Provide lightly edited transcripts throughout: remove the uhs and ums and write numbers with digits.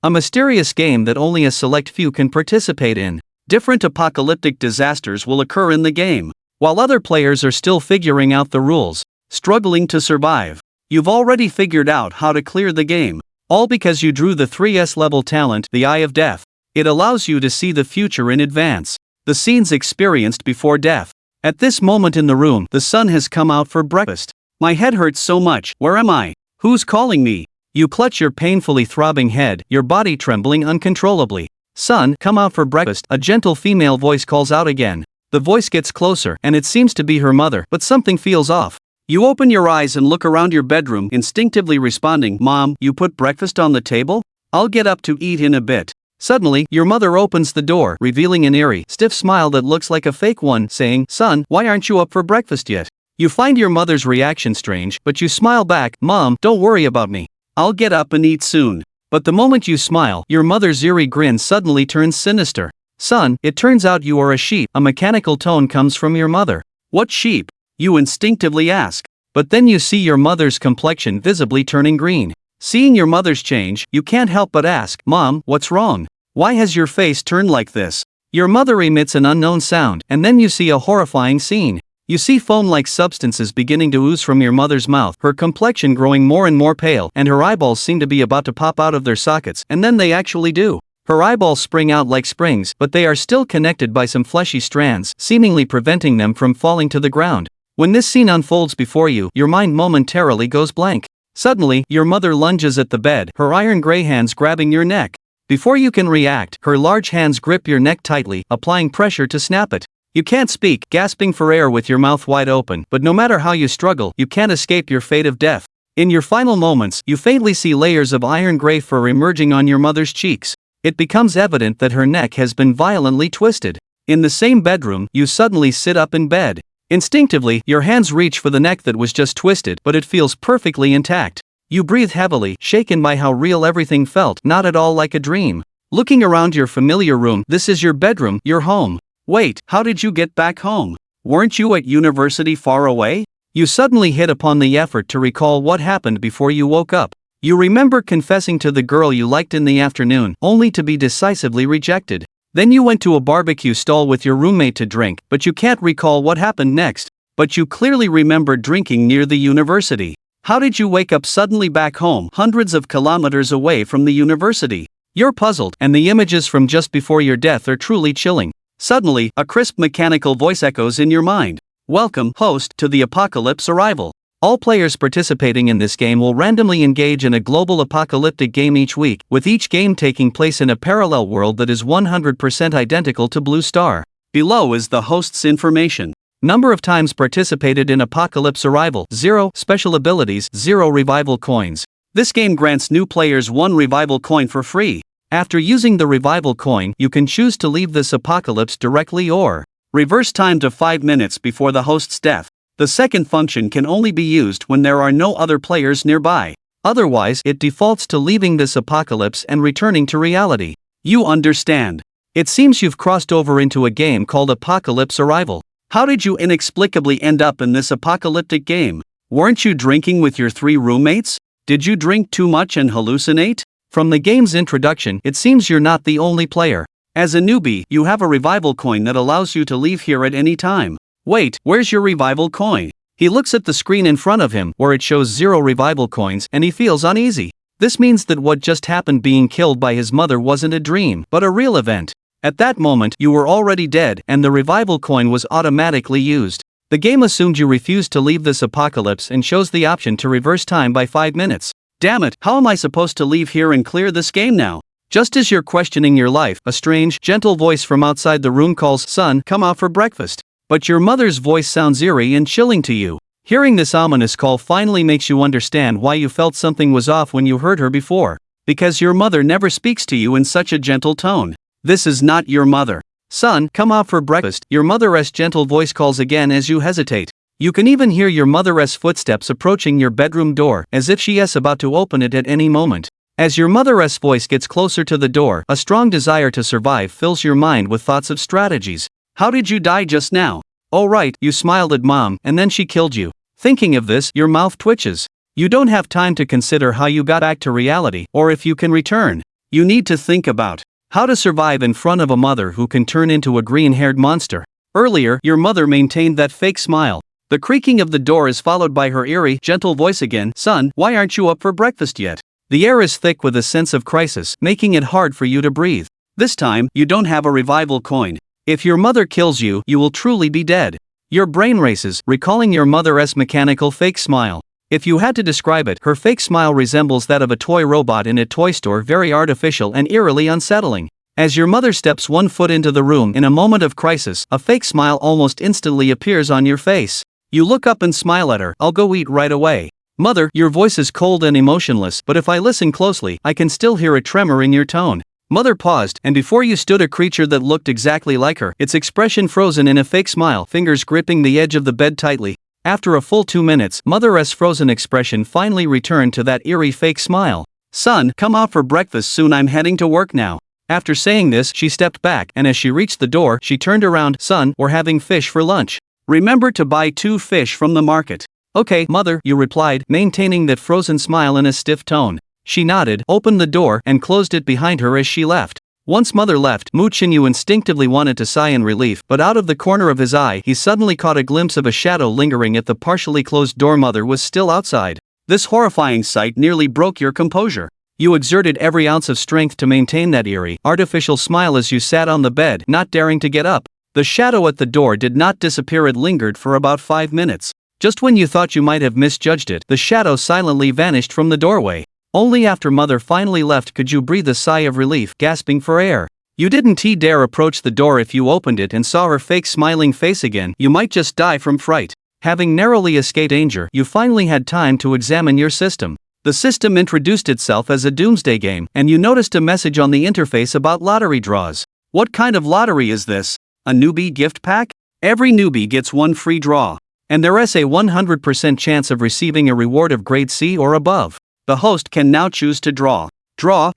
a mysterious game that only a select few can participate in. Different apocalyptic disasters will occur in the game, while other players are still figuring out the rules, struggling to survive. You've already figured out how to clear the game, all because you drew the Sss-Level talent, the Eye of Death. It allows you to see the future in advance, the scenes experienced before death. At this moment in the room, the sun has come out for breakfast. My head hurts so much. Where am I? Who's calling me? You clutch your painfully throbbing head, your body trembling uncontrollably. Son, come out for breakfast. A gentle female voice calls out again. The voice gets closer, and it seems to be her mother, but something feels off. You open your eyes and look around your bedroom, instinctively responding, Mom, you put breakfast on the table? I'll get up to eat in a bit. Suddenly, your mother opens the door, revealing an eerie, stiff smile that looks like a fake one, saying, Son, why aren't you up for breakfast yet? You find your mother's reaction strange, but you smile back, Mom, don't worry about me. I'll get up and eat soon. But the moment you smile, your mother's eerie grin suddenly turns sinister. Son, it turns out you are a sheep. A mechanical tone comes from your mother. What sheep? You instinctively ask. But then you see your mother's complexion visibly turning green. Seeing your mother's change, you can't help but ask, Mom, what's wrong? Why has your face turned like this? Your mother emits an unknown sound, and then you see a horrifying scene. You see foam-like substances beginning to ooze from your mother's mouth, her complexion growing more and more pale, and her eyeballs seem to be about to pop out of their sockets, and then they actually do. Her eyeballs spring out like springs, but they are still connected by some fleshy strands, seemingly preventing them from falling to the ground. When this scene unfolds before you, your mind momentarily goes blank. Suddenly, your mother lunges at the bed, her iron gray hands grabbing your neck. Before you can react, her large hands grip your neck tightly, applying pressure to snap it. You can't speak, gasping for air with your mouth wide open, but no matter how you struggle, you can't escape your fate of death. In your final moments, you faintly see layers of iron gray fur emerging on your mother's cheeks. It becomes evident that her neck has been violently twisted. In the same bedroom, you suddenly sit up in bed. Instinctively, your hands reach for the neck that was just twisted, but it feels perfectly intact. You breathe heavily, shaken by how real everything felt, not at all like a dream. Looking around your familiar room, this is your bedroom, your home. Wait, how did you get back home? Weren't you at university far away? You suddenly hit upon the effort to recall what happened before you woke up. You remember confessing to the girl you liked in the afternoon, only to be decisively rejected. Then you went to a barbecue stall with your roommate to drink, but you can't recall what happened next. But you clearly remember drinking near the university. How did you wake up suddenly back home, hundreds of kilometers away from the university? You're puzzled, and the images from just before your death are truly chilling. Suddenly, a crisp mechanical voice echoes in your mind. Welcome, host, to the Apocalypse Arrival. All players participating in this game will randomly engage in a global apocalyptic game each week, with each game taking place in a parallel world that is 100% identical to Blue Star. Below is the host's information. Number of times participated in Apocalypse Arrival, 0. Special abilities, 0 revival coins. This game grants new players 1 revival coin for free. After using the revival coin, you can choose to leave this apocalypse directly or reverse time to 5 minutes before the host's death. The second function can only be used when there are no other players nearby. Otherwise, it defaults to leaving this apocalypse and returning to reality. You understand. It seems you've crossed over into a game called Apocalypse Arrival. How did you inexplicably end up in this apocalyptic game? Weren't you drinking with your 3 roommates? Did you drink too much and hallucinate? From the game's introduction, it seems you're not the only player. As a newbie, you have a revival coin that allows you to leave here at any time. Wait, where's your revival coin? He looks at the screen in front of him, where it shows 0 revival coins, and he feels uneasy. This means that what just happened, being killed by his mother, wasn't a dream, but a real event. At that moment, you were already dead, and the revival coin was automatically used. The game assumed you refused to leave this apocalypse and shows the option to reverse time by 5 minutes. Damn it, how am I supposed to leave here and clear this game now? Just as you're questioning your life, a strange, gentle voice from outside the room calls, Son, come out for breakfast. But your mother's voice sounds eerie and chilling to you. Hearing this ominous call finally makes you understand why you felt something was off when you heard her before. Because your mother never speaks to you in such a gentle tone. This is not your mother. Son, come out for breakfast. Your mother's gentle voice calls again as you hesitate. You can even hear your mother's footsteps approaching your bedroom door, as if she is about to open it at any moment. As your mother's voice gets closer to the door, a strong desire to survive fills your mind with thoughts of strategies. How did you die just now? Oh right, you smiled at Mom, and then she killed you. Thinking of this, your mouth twitches. You don't have time to consider how you got back to reality, or if you can return. You need to think about how to survive in front of a mother who can turn into a green-haired monster. Earlier, your mother maintained that fake smile. The creaking of the door is followed by her eerie, gentle voice again. Son, why aren't you up for breakfast yet? The air is thick with a sense of crisis, making it hard for you to breathe. This time, you don't have a revival coin. If your mother kills you, you will truly be dead. Your brain races, recalling your mother's mechanical fake smile. If you had to describe it, her fake smile resembles that of a toy robot in a toy store, very artificial and eerily unsettling. As your mother steps one foot into the room in a moment of crisis, a fake smile almost instantly appears on your face. You look up and smile at her. I'll go eat right away. Mother, your voice is cold and emotionless, but if I listen closely, I can still hear a tremor in your tone. Mother paused, and before you stood a creature that looked exactly like her, its expression frozen in a fake smile, fingers gripping the edge of the bed tightly. After a full 2 minutes, Mother's frozen expression finally returned to that eerie fake smile. Son, come out for breakfast soon, I'm heading to work now. After saying this, she stepped back, and as she reached the door, she turned around. Son, we're having fish for lunch. Remember to buy 2 fish from the market. Okay, Mother, you replied, maintaining that frozen smile in a stiff tone. She nodded, opened the door, and closed it behind her as she left. Once Mother left, Muchinyu instinctively wanted to sigh in relief, but out of the corner of his eye, he suddenly caught a glimpse of a shadow lingering at the partially closed door. Mother was still outside. This horrifying sight nearly broke your composure. You exerted every ounce of strength to maintain that eerie, artificial smile as you sat on the bed, not daring to get up. The shadow at the door did not disappear, it lingered for about 5 minutes. Just when you thought you might have misjudged it, the shadow silently vanished from the doorway. Only after Mother finally left could you breathe a sigh of relief, gasping for air. You didn't dare approach the door. If you opened it and saw her fake smiling face again, you might just die from fright. Having narrowly escaped danger, you finally had time to examine your system. The system introduced itself as a Doomsday game, and you noticed a message on the interface about lottery draws. What kind of lottery is this? A newbie gift pack? Every newbie gets 1 free draw. And there's a 100% chance of receiving a reward of grade C or above. The host can now choose to draw. Draw.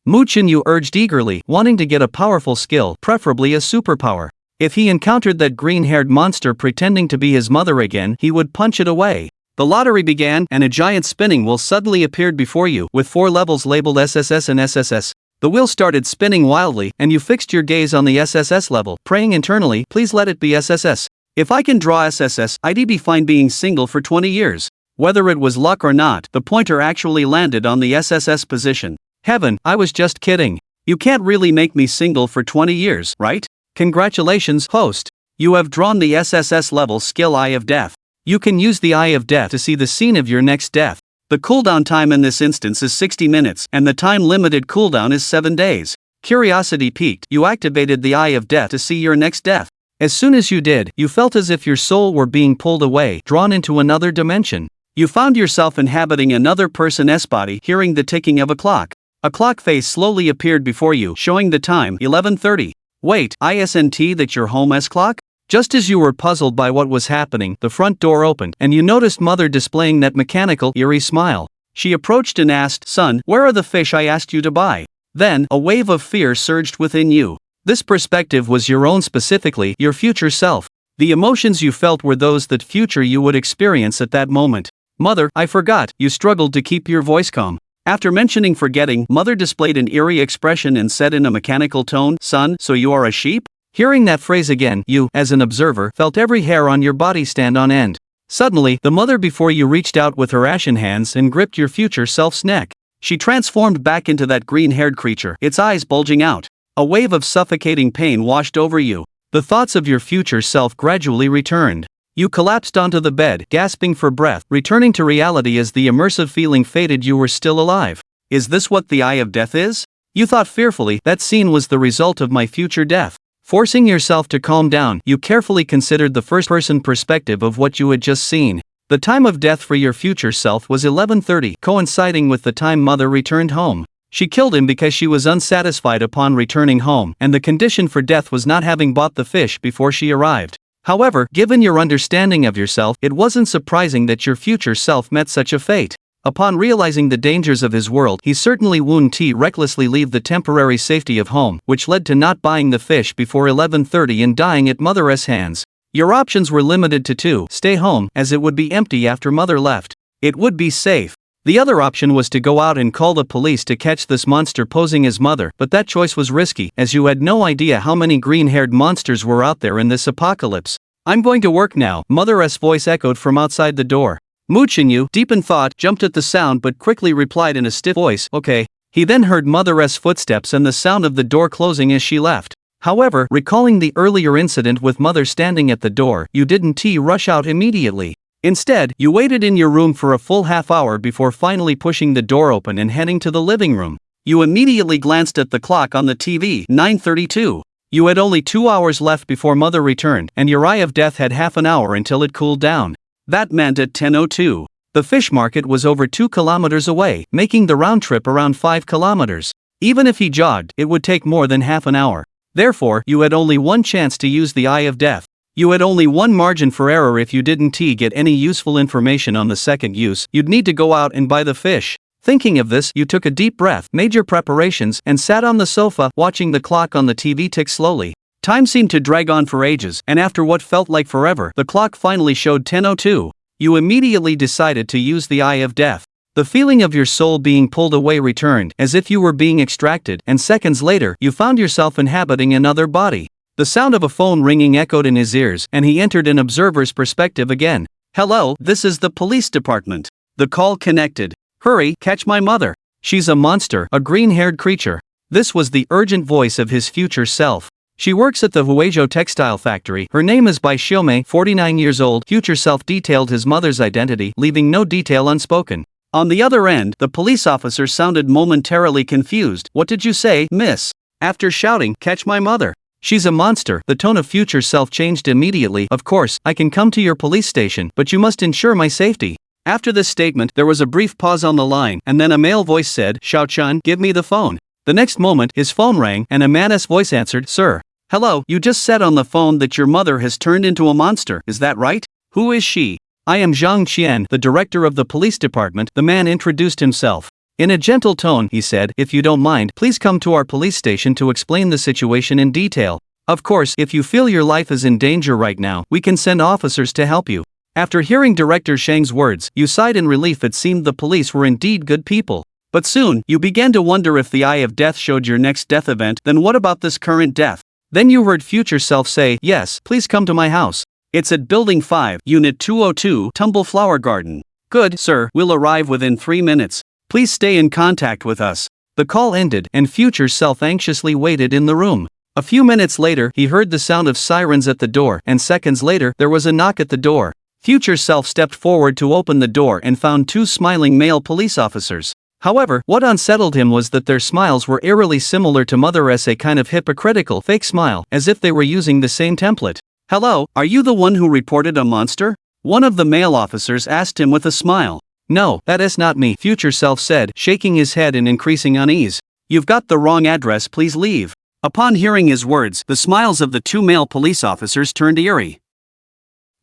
Muchinyu urged eagerly, wanting to get a powerful skill, preferably a superpower. If he encountered that green-haired monster pretending to be his mother again, he would punch it away. The lottery began, and a giant spinning wheel suddenly appeared before you, with 4 levels labeled SSS and SSS. The wheel started spinning wildly, and you fixed your gaze on the SSS level, praying internally, please let it be SSS. If I can draw SSS, I'd be fine being single for 20 years. Whether it was luck or not, the pointer actually landed on the SSS position. Heaven, I was just kidding. You can't really make me single for 20 years, right? Congratulations, host. You have drawn the SSS level skill Eye of Death. You can use the Eye of Death to see the scene of your next death. The cooldown time in this instance is 60 minutes, and the time-limited cooldown is 7 days. Curiosity piqued, you activated the Eye of Death to see your next death. As soon as you did, you felt as if your soul were being pulled away, drawn into another dimension. You found yourself inhabiting another person's body, hearing the ticking of a clock. A clock face slowly appeared before you, showing the time, 11:30. Wait, isn't that your home's clock? Just as you were puzzled by what was happening, the front door opened, and you noticed Mother displaying that mechanical, eerie smile. She approached and asked, Son, where are the fish I asked you to buy? Then, a wave of fear surged within you. This perspective was your own, specifically, your future self. The emotions you felt were those that future you would experience at that moment. Mother, I forgot. You struggled to keep your voice calm. After mentioning forgetting, Mother displayed an eerie expression and said in a mechanical tone, Son, so you are a sheep? Hearing that phrase again, you, as an observer, felt every hair on your body stand on end. Suddenly, the mother before you reached out with her ashen hands and gripped your future self's neck. She transformed back into that green-haired creature, its eyes bulging out. A wave of suffocating pain washed over you. The thoughts of your future self gradually returned. You collapsed onto the bed, gasping for breath, returning to reality as the immersive feeling faded. You were still alive. Is this what the Eye of Death is? You thought fearfully, that scene was the result of my future death. Forcing yourself to calm down, you carefully considered the first-person perspective of what you had just seen. The time of death for your future self was 11:30, coinciding with the time Mother returned home. She killed him because she was unsatisfied upon returning home, and the condition for death was not having bought the fish before she arrived. However, given your understanding of yourself, it wasn't surprising that your future self met such a fate. Upon realizing the dangers of his world, he certainly wouldn't recklessly leave the temporary safety of home, which led to not buying the fish before 11:30 and dying at Mother's hands. Your options were limited to two: stay home, as it would be empty after Mother left. It would be safe. The other option was to go out and call the police to catch this monster posing as mother, but that choice was risky, as you had no idea how many green-haired monsters were out there in this apocalypse. I'm going to work now, Mother's voice echoed from outside the door. Muchinyu, deep in thought, jumped at the sound but quickly replied in a stiff voice, okay. He then heard Mother's footsteps and the sound of the door closing as she left. However, recalling the earlier incident with Mother standing at the door, you didn't rush out immediately. Instead, you waited in your room for a full half hour before finally pushing the door open and heading to the living room. You immediately glanced at the clock on the TV, 9:32. You had only 2 hours left before Mother returned, and your eye of death had half an hour until it cooled down. That meant at 10:02. The fish market was over 2 kilometers away, making the round trip around 5 kilometers. Even if he jogged, it would take more than half an hour. Therefore, you had only one chance to use the eye of death. You had only one margin for error if you didn't get any useful information on the second use. You'd need to go out and buy the fish. Thinking of this, you took a deep breath, made your preparations, and sat on the sofa, watching the clock on the TV tick slowly. Time seemed to drag on for ages, and after what felt like forever, the clock finally showed 10:02. You immediately decided to use the eye of death. The feeling of your soul being pulled away returned, as if you were being extracted, and seconds later, you found yourself inhabiting another body. The sound of a phone ringing echoed in his ears, and he entered an observer's perspective again. Hello, this is the police department. The call connected. Hurry, catch my mother. She's a monster, a green-haired creature. This was the urgent voice of his future self. She works at the Huizhou textile factory. Her name is Bai Xiaomei, 49 years old. Future self detailed his mother's identity, leaving no detail unspoken. On the other end, the police officer sounded momentarily confused. What did you say, miss? After shouting, catch my mother. She's a monster. The tone of future self changed immediately. Of course, I can come to your police station, but you must ensure my safety. After this statement, there was a brief pause on the line, and then a male voice said, Xiao-chan, give me the phone. The next moment, his phone rang, and a man's voice answered, Sir. Hello, you just said on the phone that your mother has turned into a monster, is that right? Who is she? I am Zhang Qian, the director of the police department. The man introduced himself. In a gentle tone, he said, if you don't mind, please come to our police station to explain the situation in detail. Of course, if you feel your life is in danger right now, we can send officers to help you. After hearing Director Shang's words, you sighed in relief. It seemed the police were indeed good people. But soon, you began to wonder if the eye of death showed your next death event, then what about this current death? Then you heard future self say, yes, please come to my house. It's at Building 5, Unit 202, Tumble Flower Garden. Good, sir, we'll arrive within 3 minutes. Please stay in contact with us. The call ended, and future self anxiously waited in the room. A few minutes later, he heard the sound of sirens at the door, and seconds later, there was a knock at the door. Future self stepped forward to open the door and found 2 smiling male police officers. However, what unsettled him was that their smiles were eerily similar to Mother's, a kind of hypocritical, fake smile, as if they were using the same template. Hello, are you the one who reported a monster? One of the male officers asked him with a smile. No, that is not me, future self said, shaking his head in increasing unease. You've got the wrong address, please leave. Upon hearing his words, the smiles of the 2 male police officers turned eerie.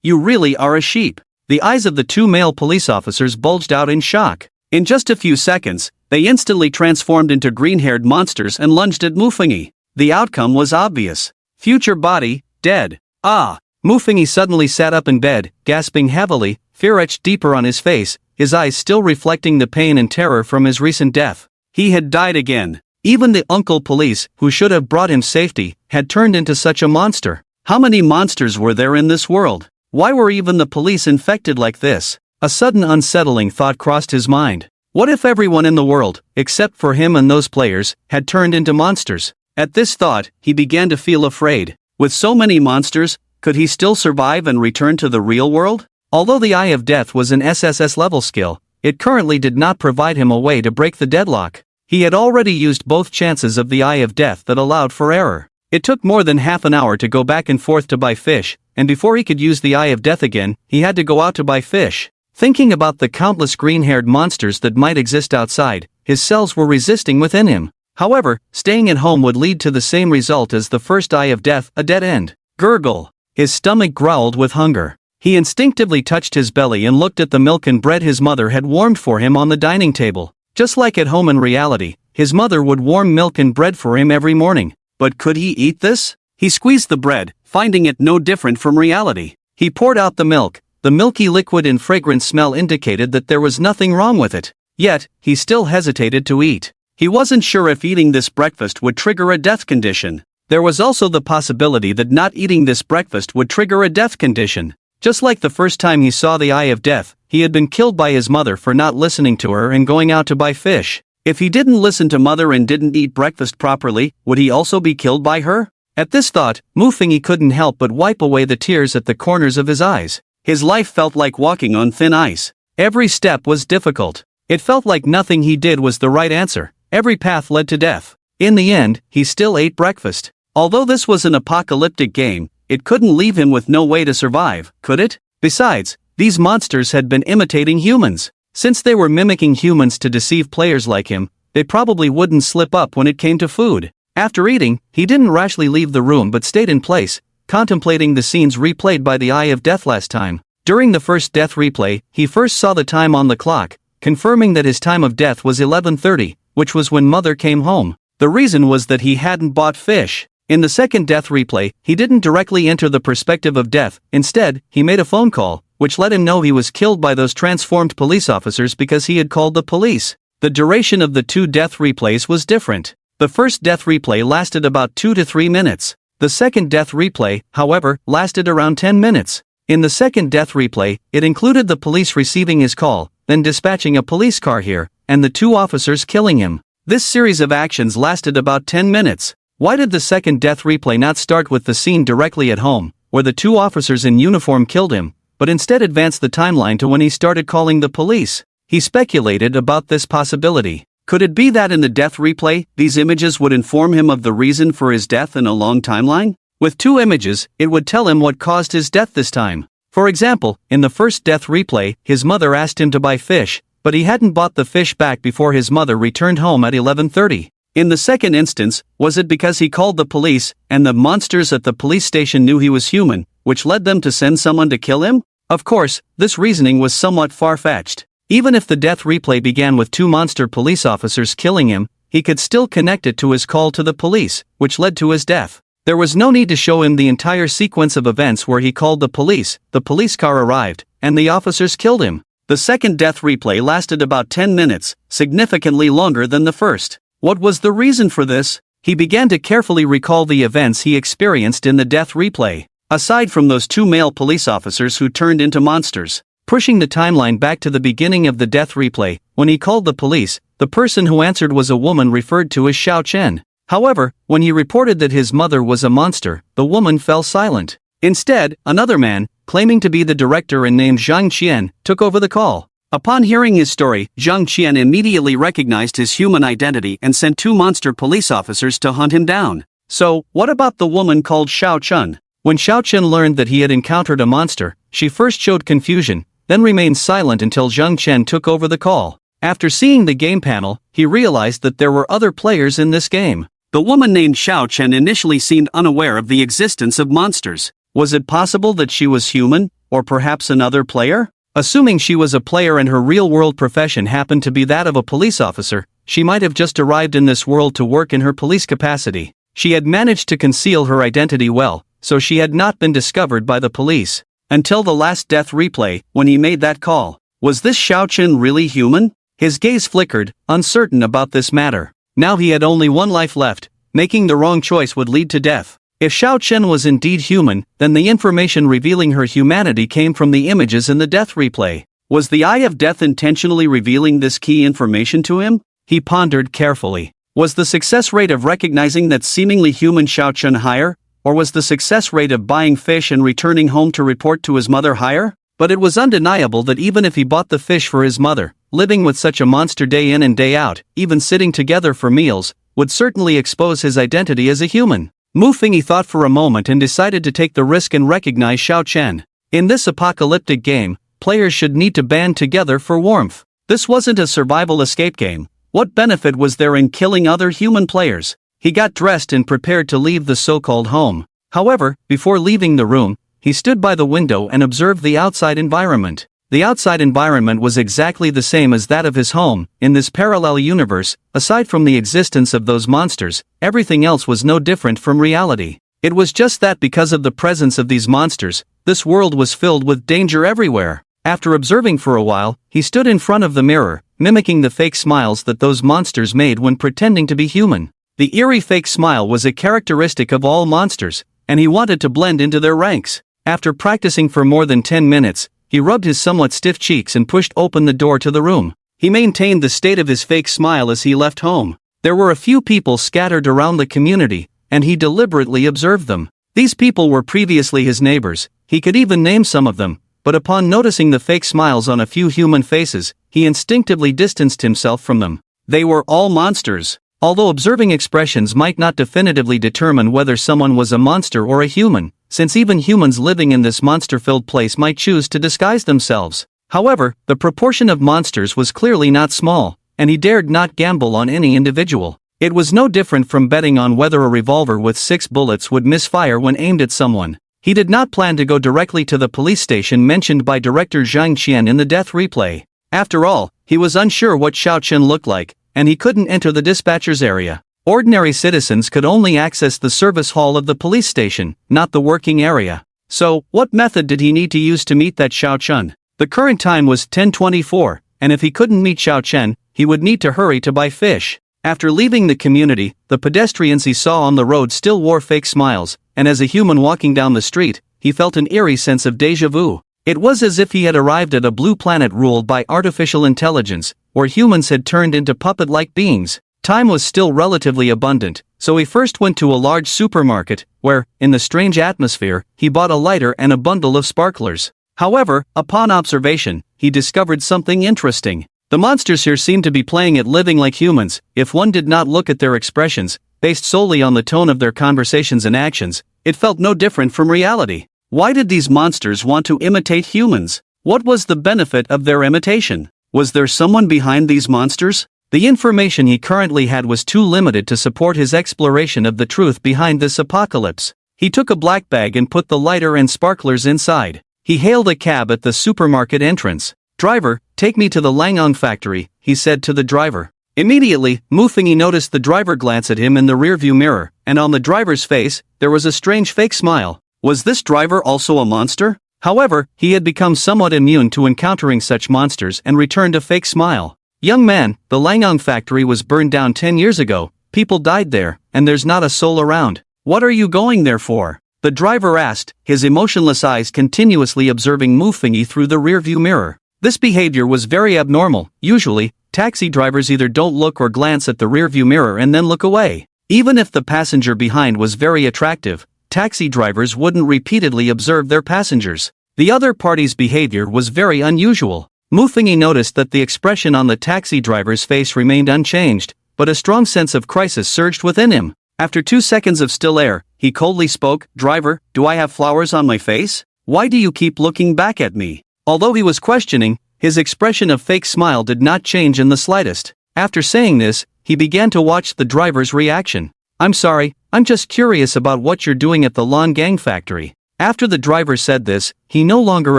You really are a sheep. The eyes of the 2 male police officers bulged out in shock. In just a few seconds, they instantly transformed into green-haired monsters and lunged at Mufengi. The outcome was obvious. Future body, dead. Ah! Mufengi suddenly sat up in bed, gasping heavily, fear etched deeper on his face, his eyes still reflecting the pain and terror from his recent death. He had died again. Even the uncle police, who should have brought him safety, had turned into such a monster. How many monsters were there in this world? Why were even the police infected like this? A sudden unsettling thought crossed his mind. What if everyone in the world, except for him and those players, had turned into monsters? At this thought, he began to feel afraid. With so many monsters, could he still survive and return to the real world? Although the Eye of Death was an Sss-Level skill, it currently did not provide him a way to break the deadlock. He had already used both chances of the Eye of Death that allowed for error. It took more than half an hour to go back and forth to buy fish, and before he could use the Eye of Death again, he had to go out to buy fish. Thinking about the countless green-haired monsters that might exist outside, his cells were resisting within him. However, staying at home would lead to the same result as the first Eye of Death, a dead end. Gurgle. His stomach growled with hunger. He instinctively touched his belly and looked at the milk and bread his mother had warmed for him on the dining table. Just like at home in reality, his mother would warm milk and bread for him every morning. But could he eat this? He squeezed the bread, finding it no different from reality. He poured out the milk. The milky liquid and fragrant smell indicated that there was nothing wrong with it. Yet, he still hesitated to eat. He wasn't sure if eating this breakfast would trigger a death condition. There was also the possibility that not eating this breakfast would trigger a death condition. Just like the first time he saw the eye of death, he had been killed by his mother for not listening to her and going out to buy fish. If he didn't listen to mother and didn't eat breakfast properly, would he also be killed by her? At this thought, Muffingy couldn't help but wipe away the tears at the corners of his eyes. His life felt like walking on thin ice. Every step was difficult. It felt like nothing he did was the right answer. Every path led to death. In the end, he still ate breakfast. Although this was an apocalyptic game, it couldn't leave him with no way to survive, could it? Besides, these monsters had been imitating humans. Since they were mimicking humans to deceive players like him, they probably wouldn't slip up when it came to food. After eating, he didn't rashly leave the room but stayed in place, contemplating the scenes replayed by the Eye of Death last time. During the first death replay, he first saw the time on the clock, confirming that his time of death was 11:30, which was when mother came home. The reason was that he hadn't bought fish. In the second death replay, he didn't directly enter the perspective of death. Instead, he made a phone call, which let him know he was killed by those transformed police officers because he had called the police. The duration of the two death replays was different. The first death replay lasted about 2 to 3 minutes. The second death replay, however, lasted around 10 minutes. In the second death replay, it included the police receiving his call, then dispatching a police car here, and the two officers killing him. This series of actions lasted about 10 minutes. Why did the second death replay not start with the scene directly at home, where the two officers in uniform killed him, but instead advance the timeline to when he started calling the police? He speculated about this possibility. Could it be that in the death replay, these images would inform him of the reason for his death in a long timeline? With two images, it would tell him what caused his death this time. For example, in the first death replay, his mother asked him to buy fish, but he hadn't bought the fish back before his mother returned home at 11:30. In the second instance, was it because he called the police, and the monsters at the police station knew he was human, which led them to send someone to kill him? Of course, this reasoning was somewhat far-fetched. Even if the death replay began with two monster police officers killing him, he could still connect it to his call to the police, which led to his death. There was no need to show him the entire sequence of events where he called the police car arrived, and the officers killed him. The second death replay lasted about 10 minutes, significantly longer than the first. What was the reason for this? He began to carefully recall the events he experienced in the death replay. Aside from those two male police officers who turned into monsters, pushing the timeline back to the beginning of the death replay, when he called the police, the person who answered was a woman referred to as Xiao Chen. However, when he reported that his mother was a monster, the woman fell silent. Instead, another man, claiming to be the director and named Zhang Qian, took over the call. Upon hearing his story, Zhang Qian immediately recognized his human identity and sent two monster police officers to hunt him down. So, what about the woman called Xiao Chen? When Xiao Chen learned that he had encountered a monster, she first showed confusion, then remained silent until Zhang Qian took over the call. After seeing the game panel, he realized that there were other players in this game. The woman named Xiao Chen initially seemed unaware of the existence of monsters. Was it possible that she was human, or perhaps another player? Assuming she was a player and her real-world profession happened to be that of a police officer, she might have just arrived in this world to work in her police capacity. She had managed to conceal her identity well, so she had not been discovered by the police. Until the last death replay, when he made that call. Was this Xiao Chen really human? His gaze flickered, uncertain about this matter. Now he had only one life left. Making the wrong choice would lead to death. If Xiao Chen was indeed human, then the information revealing her humanity came from the images in the death replay. Was the Eye of Death intentionally revealing this key information to him? He pondered carefully. Was the success rate of recognizing that seemingly human Xiao Chen higher, or was the success rate of buying fish and returning home to report to his mother higher? But it was undeniable that even if he bought the fish for his mother, living with such a monster day in and day out, even sitting together for meals, would certainly expose his identity as a human. Muffingy thought for a moment and decided to take the risk and recognize Xiao Chen. In this apocalyptic game, players should need to band together for warmth. This wasn't a survival escape game. What benefit was there in killing other human players? He got dressed and prepared to leave the so-called home. However, before leaving the room, he stood by the window and observed the outside environment. The outside environment was exactly the same as that of his home. In this parallel universe, aside from the existence of those monsters, everything else was no different from reality. It was just that because of the presence of these monsters, this world was filled with danger everywhere. After observing for a while, he stood in front of the mirror, mimicking the fake smiles that those monsters made when pretending to be human. The eerie fake smile was a characteristic of all monsters, and he wanted to blend into their ranks. After practicing for more than 10 minutes, he rubbed his somewhat stiff cheeks and pushed open the door to the room. He maintained the state of his fake smile as he left home. There were a few people scattered around the community, and he deliberately observed them. These people were previously his neighbors. He could even name some of them, but upon noticing the fake smiles on a few human faces, he instinctively distanced himself from them. They were all monsters. Although observing expressions might not definitively determine whether someone was a monster or a human, since even humans living in this monster-filled place might choose to disguise themselves. However, the proportion of monsters was clearly not small, and he dared not gamble on any individual. It was no different from betting on whether a revolver with 6 bullets would misfire when aimed at someone. He did not plan to go directly to the police station mentioned by director Zhang Qian in the death replay. After all, he was unsure what Xiao Chen looked like, and he couldn't enter the dispatcher's area. Ordinary citizens could only access the service hall of the police station, not the working area. So, what method did he need to use to meet that Xiao Chen? The current time was 10:24, and if he couldn't meet Xiao Chen, he would need to hurry to buy fish. After leaving the community, the pedestrians he saw on the road still wore fake smiles, and as a human walking down the street, he felt an eerie sense of déjà vu. It was as if he had arrived at a blue planet ruled by artificial intelligence, where humans had turned into puppet-like beings. Time was still relatively abundant, so he first went to a large supermarket, where, in the strange atmosphere, he bought a lighter and a bundle of sparklers. However, upon observation, he discovered something interesting. The monsters here seemed to be playing at living like humans. If one did not look at their expressions, based solely on the tone of their conversations and actions, it felt no different from reality. Why did these monsters want to imitate humans? What was the benefit of their imitation? Was there someone behind these monsters? The information he currently had was too limited to support his exploration of the truth behind this apocalypse. He took a black bag and put the lighter and sparklers inside. He hailed a cab at the supermarket entrance. "Driver, take me to the Langang factory," he said to the driver. Immediately, Mufengi noticed the driver glance at him in the rearview mirror, and on the driver's face, there was a strange fake smile. Was this driver also a monster? However, he had become somewhat immune to encountering such monsters and returned a fake smile. "Young man, the Langang factory was burned down 10 years ago, people died there, and there's not a soul around. What are you going there for?" The driver asked, his emotionless eyes continuously observing Mufengi through the rearview mirror. This behavior was very abnormal. Usually, taxi drivers either don't look or glance at the rearview mirror and then look away. Even if the passenger behind was very attractive, taxi drivers wouldn't repeatedly observe their passengers. The other party's behavior was very unusual. Mufengi noticed that the expression on the taxi driver's face remained unchanged, but a strong sense of crisis surged within him. After 2 seconds of still air, he coldly spoke, "Driver, do I have flowers on my face? Why do you keep looking back at me?" Although he was questioning, his expression of fake smile did not change in the slightest. After saying this, he began to watch the driver's reaction. "I'm sorry, I'm just curious about what you're doing at the Langang factory." After the driver said this, he no longer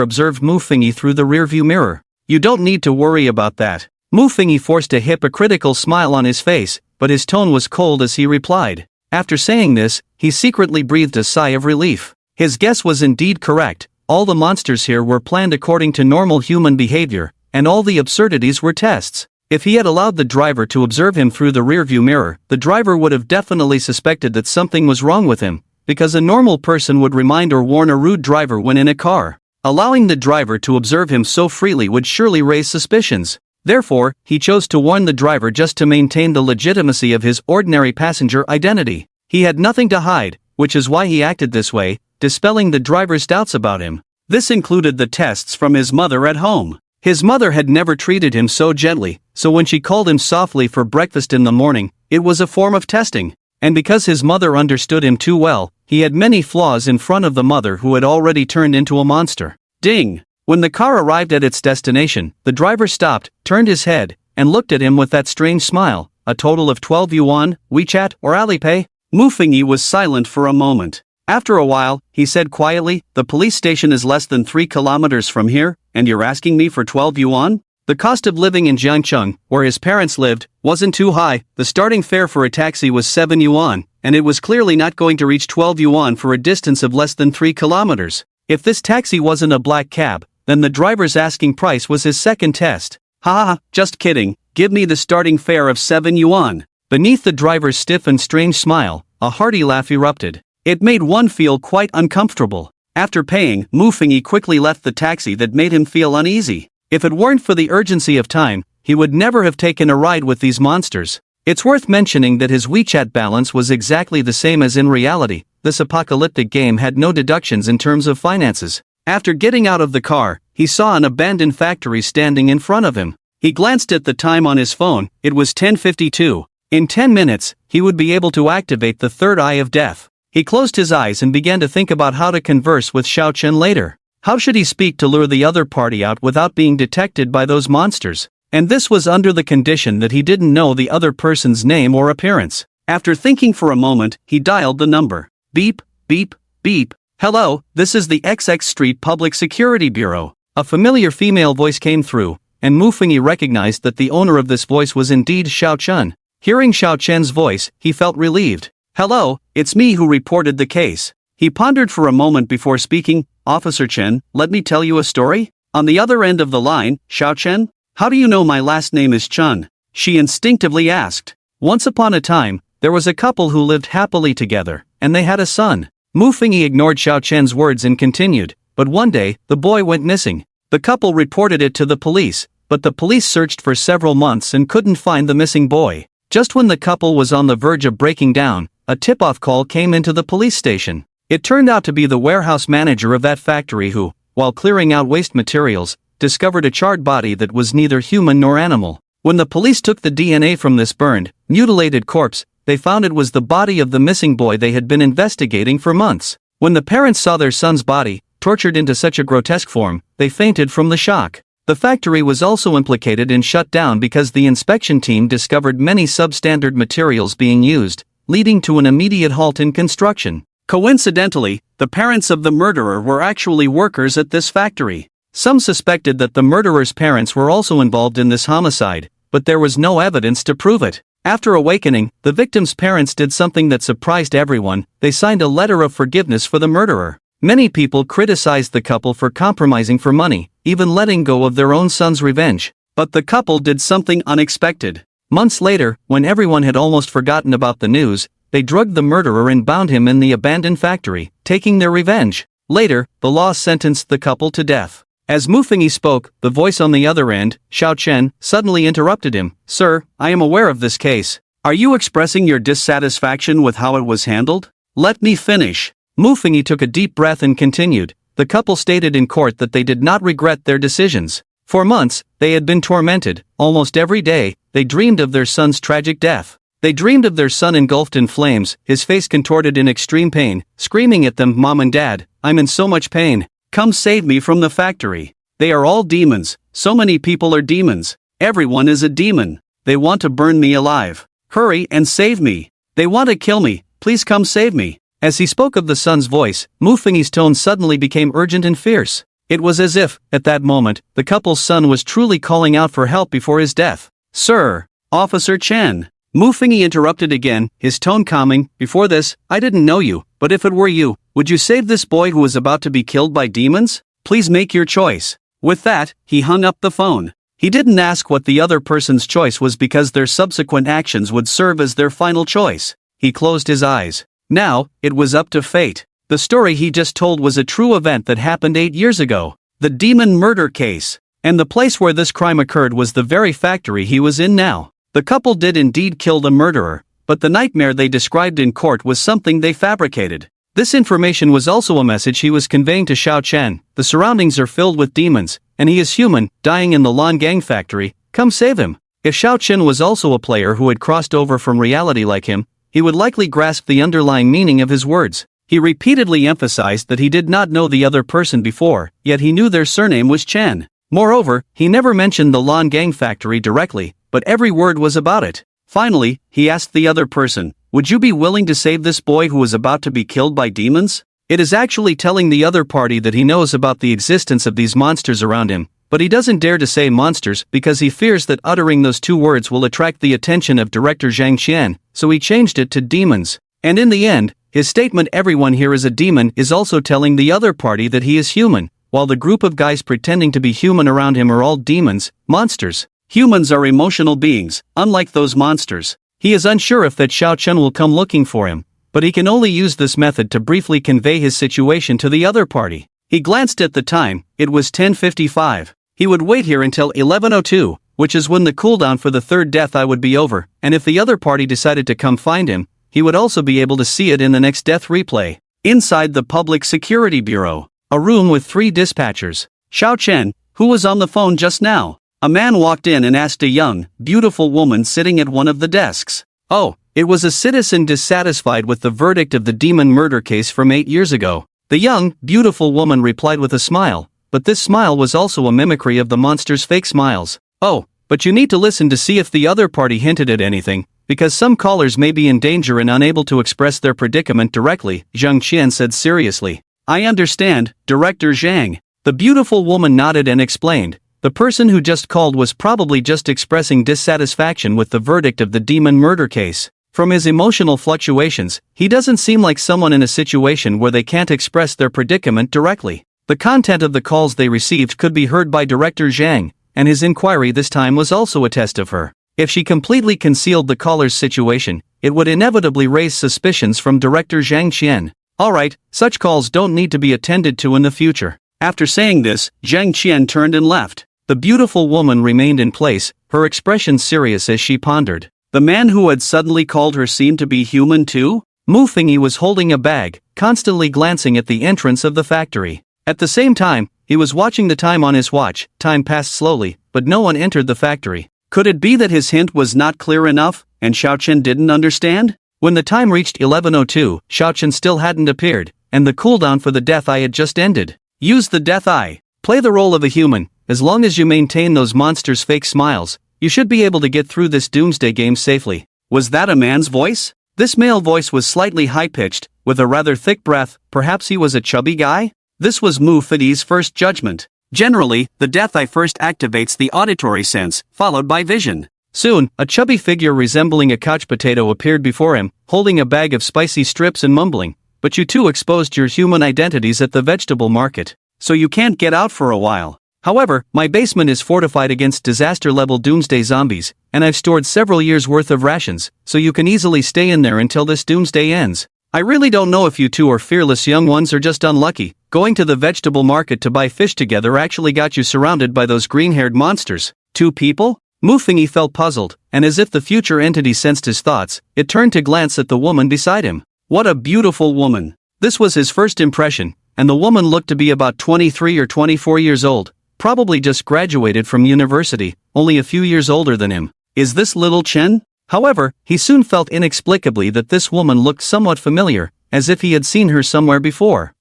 observed Mufengi through the rearview mirror. "You don't need to worry about that." Mufengi forced a hypocritical smile on his face, but his tone was cold as he replied. After saying this, he secretly breathed a sigh of relief. His guess was indeed correct. All the monsters here were planned according to normal human behavior, and all the absurdities were tests. If he had allowed the driver to observe him through the rearview mirror, the driver would have definitely suspected that something was wrong with him, because a normal person would remind or warn a rude driver when in a car. Allowing the driver to observe him so freely would surely raise suspicions. Therefore, he chose to warn the driver just to maintain the legitimacy of his ordinary passenger identity. He had nothing to hide, which is why he acted this way, dispelling the driver's doubts about him. This included the tests from his mother at home. His mother had never treated him so gently, so when she called him softly for breakfast in the morning, it was a form of testing. And because his mother understood him too well, he had many flaws in front of the mother who had already turned into a monster. Ding! When the car arrived at its destination, the driver stopped, turned his head, and looked at him with that strange smile. "A total of 12 yuan, WeChat or Alipay?" Mufengi was silent for a moment. After a while, he said quietly, "The police station is less than 3 kilometers from here, and you're asking me for 12 yuan? The cost of living in Jiangcheng, where his parents lived, wasn't too high. The starting fare for a taxi was 7 yuan, and it was clearly not going to reach 12 yuan for a distance of less than 3 kilometers. If this taxi wasn't a black cab, then the driver's asking price was his second test. Ha, just kidding, give me the starting fare of 7 yuan. Beneath the driver's stiff and strange smile, a hearty laugh erupted. It made one feel quite uncomfortable. After paying, Mu Fengyi quickly left the taxi that made him feel uneasy. If it weren't for the urgency of time, he would never have taken a ride with these monsters. It's worth mentioning that his WeChat balance was exactly the same as in reality. This apocalyptic game had no deductions in terms of finances. After getting out of the car, he saw an abandoned factory standing in front of him. He glanced at the time on his phone. It was 10:52. In 10 minutes, he would be able to activate the third eye of death. He closed his eyes and began to think about how to converse with Xiao Chen later. How should he speak to lure the other party out without being detected by those monsters? And this was under the condition that he didn't know the other person's name or appearance. After thinking for a moment, he dialed the number. Beep, beep, beep. Hello, this is the XX Street Public Security Bureau. A familiar female voice came through, and Mu Fengyi recognized that the owner of this voice was indeed Xiao Chen. Hearing Xiao Chen's voice, he felt relieved. Hello, it's me who reported the case. He pondered for a moment before speaking. Officer Chen, let me tell you a story. On the other end of the line, Xiao Chen? How do you know my last name is Chen? She instinctively asked. Once upon a time, there was a couple who lived happily together, and they had a son. Mu Fengyi ignored Xiao Chen's words and continued, but one day, the boy went missing. The couple reported it to the police, but the police searched for several months and couldn't find the missing boy. Just when the couple was on the verge of breaking down, a tip-off call came into the police station. It turned out to be the warehouse manager of that factory who, while clearing out waste materials, discovered a charred body that was neither human nor animal. When the police took the DNA from this burned, mutilated corpse, they found it was the body of the missing boy they had been investigating for months. When the parents saw their son's body, tortured into such a grotesque form, they fainted from the shock. The factory was also implicated and shut down because the inspection team discovered many substandard materials being used, leading to an immediate halt in construction. Coincidentally, the parents of the murderer were actually workers at this factory. Some suspected that the murderer's parents were also involved in this homicide, but there was no evidence to prove it. After awakening, the victim's parents did something that surprised everyone. They signed a letter of forgiveness for the murderer. Many people criticized the couple for compromising for money, even letting go of their own son's revenge. But the couple did something unexpected. Months later, when everyone had almost forgotten about the news, they drugged the murderer and bound him in the abandoned factory, taking their revenge. Later, the law sentenced the couple to death. As Mu Fengyi spoke, the voice on the other end, Xiao Chen, suddenly interrupted him. Sir, I am aware of this case. Are you expressing your dissatisfaction with how it was handled? Let me finish. Mu Fengyi took a deep breath and continued. The couple stated in court that they did not regret their decisions. For months, they had been tormented. Almost every day, they dreamed of their son's tragic death. They dreamed of their son engulfed in flames, his face contorted in extreme pain, screaming at them, Mom and Dad, I'm in so much pain. Come save me from the factory. They are all demons. So many people are demons. Everyone is a demon. They want to burn me alive. Hurry and save me. They want to kill me. Please come save me. As he spoke of the son's voice, Mu Fengyi's tone suddenly became urgent and fierce. It was as if, at that moment, the couple's son was truly calling out for help before his death. Sir, Officer Chen. Mu Fengyi interrupted again, his tone calming. Before this, I didn't know you, but if it were you, would you save this boy who was about to be killed by demons? Please make your choice. With that, he hung up the phone. He didn't ask what the other person's choice was because their subsequent actions would serve as their final choice. He closed his eyes. Now, it was up to fate. The story he just told was a true event that happened 8 years ago. The demon murder case. And the place where this crime occurred was the very factory he was in now. The couple did indeed kill the murderer, but the nightmare they described in court was something they fabricated. This information was also a message he was conveying to Xiao Chen. The surroundings are filled with demons, and he is human, dying in the Lan Gang factory. Come save him. If Xiao Chen was also a player who had crossed over from reality like him, he would likely grasp the underlying meaning of his words. He repeatedly emphasized that he did not know the other person before, yet he knew their surname was Chen. Moreover, he never mentioned the Lan Gang factory directly, but every word was about it. Finally, he asked the other person, would you be willing to save this boy who is about to be killed by demons? It is actually telling the other party that he knows about the existence of these monsters around him, but he doesn't dare to say monsters because he fears that uttering those two words will attract the attention of director Zhang Qian, so he changed it to demons. And in the end, his statement everyone here is a demon is also telling the other party that he is human, while the group of guys pretending to be human around him are all demons, monsters. Humans are emotional beings, unlike those monsters. He is unsure if that Xiao Chen will come looking for him, but he can only use this method to briefly convey his situation to the other party. He glanced at the time, it was 10:55. He would wait here until 11:02, which is when the cooldown for the third death eye would be over, and if the other party decided to come find him, he would also be able to see it in the next death replay. Inside the Public Security Bureau, a room with 3 dispatchers. Xiao Chen, who was on the phone just now. A man walked in and asked a young, beautiful woman sitting at one of the desks. Oh, it was a citizen dissatisfied with the verdict of the demon murder case from 8 years ago. The young, beautiful woman replied with a smile, but this smile was also a mimicry of the monster's fake smiles. Oh, but you need to listen to see if the other party hinted at anything, because some callers may be in danger and unable to express their predicament directly, Zhang Qian said seriously. I understand, Director Zhang. The beautiful woman nodded and explained. The person who just called was probably just expressing dissatisfaction with the verdict of the demon murder case. From his emotional fluctuations, he doesn't seem like someone in a situation where they can't express their predicament directly. The content of the calls they received could be heard by Director Zhang, and his inquiry this time was also a test of her. If she completely concealed the caller's situation, it would inevitably raise suspicions from Director Zhang Qian. Alright, such calls don't need to be attended to in the future. After saying this, Zhang Qian turned and left. The beautiful woman remained in place, her expression serious as she pondered. The man who had suddenly called her seemed to be human too? Mu Fengyi was holding a bag, constantly glancing at the entrance of the factory. At the same time, he was watching the time on his watch. Time passed slowly, but no one entered the factory. Could it be that his hint was not clear enough, and Xiao Chen didn't understand? When the time reached 11:02, Xiao Chen still hadn't appeared, and the cooldown for the death eye had just ended. Use the death eye. Play the role of a human. As long as you maintain those monsters' fake smiles, you should be able to get through this Doomsday game safely. Was that a man's voice? This male voice was slightly high-pitched, with a rather thick breath. Perhaps he was a chubby guy? This was Mu Fengyi's first judgment. Generally, the death eye first activates the auditory sense, followed by vision. Soon, a chubby figure resembling a couch potato appeared before him, holding a bag of spicy strips and mumbling, "But you two exposed your human identities at the vegetable market, so you can't get out for a while. However, my basement is fortified against disaster-level Doomsday zombies, and I've stored several years' worth of rations, so you can easily stay in there until this Doomsday ends. I really don't know if you two are fearless young ones or just unlucky. Going to the vegetable market to buy fish together actually got you surrounded by those green-haired monsters. 2 people? Mu Fengyi felt puzzled, and as if the future entity sensed his thoughts, it turned to glance at the woman beside him. What a beautiful woman. This was his first impression, and the woman looked to be about 23 or 24 years old. Probably just graduated from university, only a few years older than him. Is this little Chen? However, he soon felt inexplicably that this woman looked somewhat familiar, as if he had seen her somewhere before.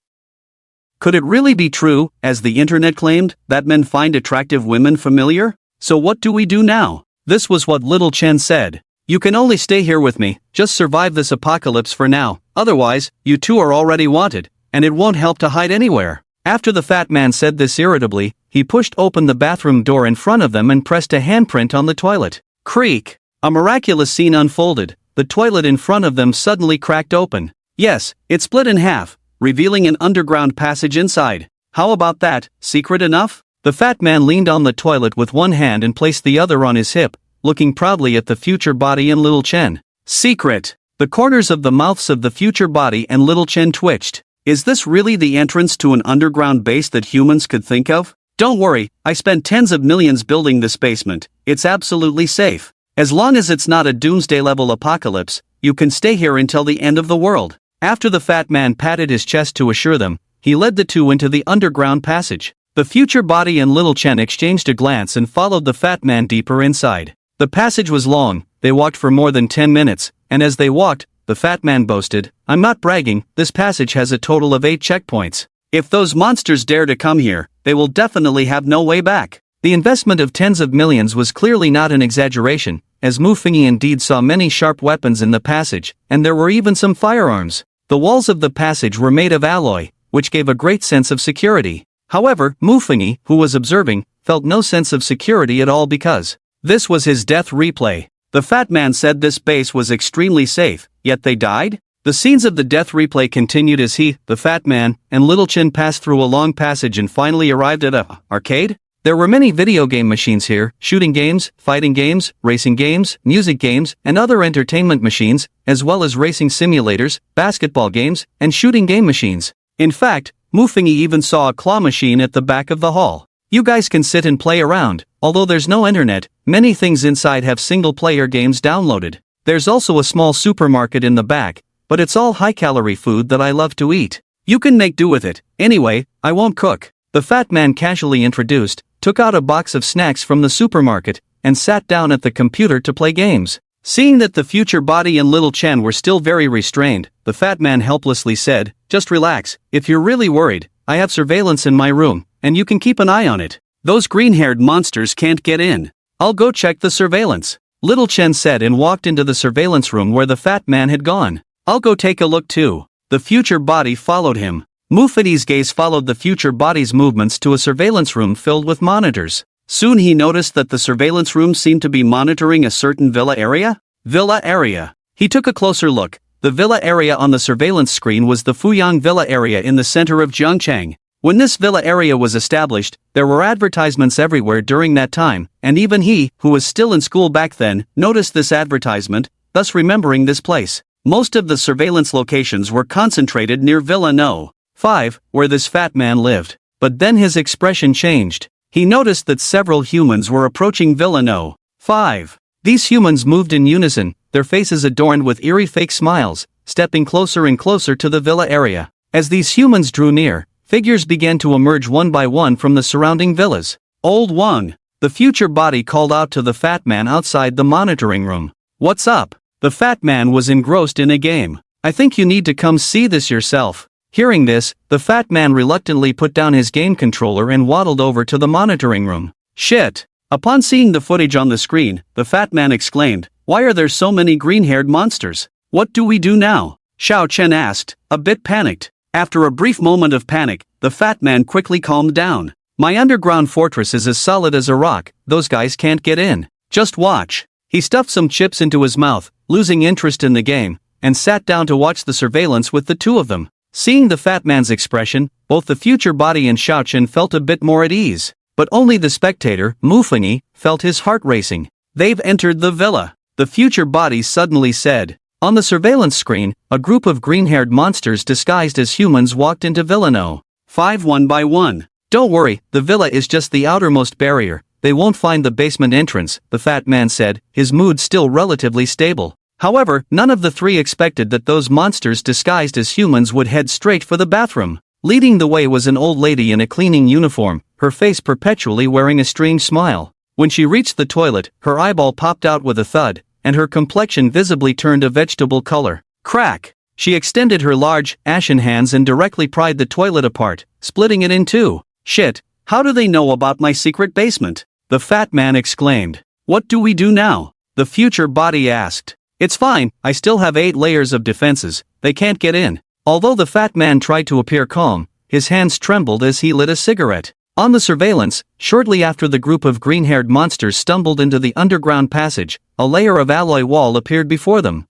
Could it really be true, as the internet claimed, that men find attractive women familiar? So what do we do now? This was what little Chen said. You can only stay here with me, just survive this apocalypse for now, otherwise, you two are already wanted, and it won't help to hide anywhere. After the fat man said this irritably, he pushed open the bathroom door in front of them and pressed a handprint on the toilet. Creak! A miraculous scene unfolded. The toilet in front of them suddenly cracked open. Yes, it split in half, revealing an underground passage inside. How about that, secret enough? The fat man leaned on the toilet with one hand and placed the other on his hip, looking proudly at the future body and little Chen. Secret! The corners of the mouths of the future body and little Chen twitched. Is this really the entrance to an underground base that humans could think of? Don't worry, I spent tens of millions building this basement. It's absolutely safe. As long as it's not a Doomsday-level apocalypse, you can stay here until the end of the world. After the fat man patted his chest to assure them, he led the two into the underground passage. The future body and little Chen exchanged a glance and followed the fat man deeper inside. The passage was long. They walked for more than 10 minutes, and as they walked, the fat man boasted, "I'm not bragging, this passage has a total of 8 checkpoints. If those monsters dare to come here, they will definitely have no way back." The investment of tens of millions was clearly not an exaggeration, as Mu Fengyi indeed saw many sharp weapons in the passage, and there were even some firearms. The walls of the passage were made of alloy, which gave a great sense of security. However, Mu Fengyi, who was observing, felt no sense of security at all because this was his death replay. The fat man said this base was extremely safe, yet they died? The scenes of the death replay continued as he, the fat man, and little Chen passed through a long passage and finally arrived at a arcade? There were many video game machines here, shooting games, fighting games, racing games, music games, and other entertainment machines, as well as racing simulators, basketball games, and shooting game machines. In fact, Mufingi even saw a claw machine at the back of the hall. You guys can sit and play around. Although there's no internet, many things inside have single-player games downloaded. There's also a small supermarket in the back, but it's all high-calorie food that I love to eat. You can make do with it. Anyway, I won't cook. The fat man casually introduced, took out a box of snacks from the supermarket, and sat down at the computer to play games. Seeing that the future body and little Chen were still very restrained, the fat man helplessly said, "Just relax. If you're really worried, I have surveillance in my room, and you can keep an eye on it. Those green-haired monsters can't get in. I'll go check the surveillance." Little Chen said and walked into the surveillance room where the fat man had gone. "I'll go take a look too." The future body followed him. Mufingi's gaze followed the future body's movements to a surveillance room filled with monitors. Soon he noticed that the surveillance room seemed to be monitoring a certain villa area. He took a closer look. The villa area on the surveillance screen was the Fuyang Villa area in the center of Zhengcheng. When this villa area was established, there were advertisements everywhere during that time, and even he, who was still in school back then, noticed this advertisement, thus remembering this place. Most of the surveillance locations were concentrated near Villa No. 5, where this fat man lived. But then his expression changed. He noticed that several humans were approaching Villa No. 5. These humans moved in unison, their faces adorned with eerie fake smiles, stepping closer and closer to the villa area. As these humans drew near, figures began to emerge one by one from the surrounding villas. "Old Wang!" The future body called out to the fat man outside the monitoring room. "What's up?" The fat man was engrossed in a game. "I think you need to come see this yourself." Hearing this, the fat man reluctantly put down his game controller and waddled over to the monitoring room. "Shit!" Upon seeing the footage on the screen, the fat man exclaimed, "Why are there so many green-haired monsters? What do we do now?" Xiao Chen asked, a bit panicked. After a brief moment of panic, the fat man quickly calmed down. "My underground fortress is as solid as a rock, those guys can't get in. Just watch." He stuffed some chips into his mouth, losing interest in the game, and sat down to watch the surveillance with the two of them. Seeing the fat man's expression, both the future body and Xiao Chen felt a bit more at ease. But only the spectator, Mufingi, felt his heart racing. "They've entered the villa," the future body suddenly said. On the surveillance screen, a group of green-haired monsters disguised as humans walked into Villa No. 5 one by one. "Don't worry, the villa is just the outermost barrier. They won't find the basement entrance," the fat man said, his mood still relatively stable. However, none of the three expected that those monsters disguised as humans would head straight for the bathroom. Leading the way was an old lady in a cleaning uniform, her face perpetually wearing a strange smile. When she reached the toilet, her eyeball popped out with a thud, and her complexion visibly turned a vegetable color. Crack! She extended her large, ashen hands and directly pried the toilet apart, splitting it in two. "Shit, how do they know about my secret basement?" the fat man exclaimed. "What do we do now?" the future body asked. "It's fine, I still have 8 layers of defenses, they can't get in." Although the fat man tried to appear calm, his hands trembled as he lit a cigarette. On the surveillance, shortly after the group of green-haired monsters stumbled into the underground passage, a layer of alloy wall appeared before them.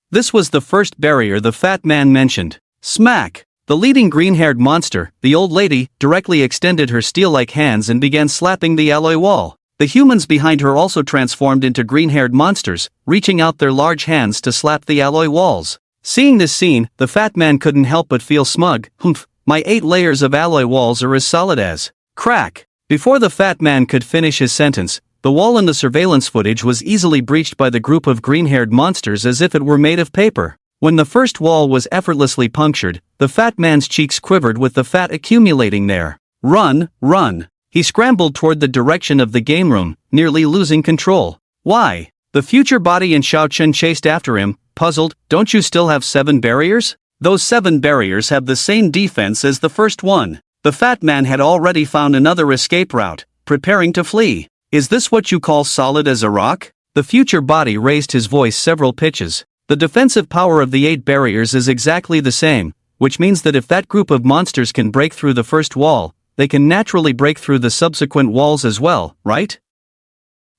This was the first barrier the fat man mentioned. Smack! The leading green-haired monster, the old lady, directly extended her steel-like hands and began slapping the alloy wall. The humans behind her also transformed into green-haired monsters, reaching out their large hands to slap the alloy walls. Seeing this scene, the fat man couldn't help but feel smug. "Humph, my 8 layers of alloy walls are as solid as..." Crack! Before the fat man could finish his sentence, the wall in the surveillance footage was easily breached by the group of green-haired monsters as if it were made of paper. When the first wall was effortlessly punctured, the fat man's cheeks quivered with the fat accumulating there. "Run, run!" He scrambled toward the direction of the game room, nearly losing control. "Why?" The future body and Xiao Chen chased after him, puzzled. "Don't you still have 7 barriers? Those 7 barriers have the same defense as the first one." The fat man had already found another escape route, preparing to flee. "Is this what you call solid as a rock?" The future body raised his voice several pitches. "The defensive power of the 8 barriers is exactly the same, which means that if that group of monsters can break through the first wall, they can naturally break through the subsequent walls as well, right?"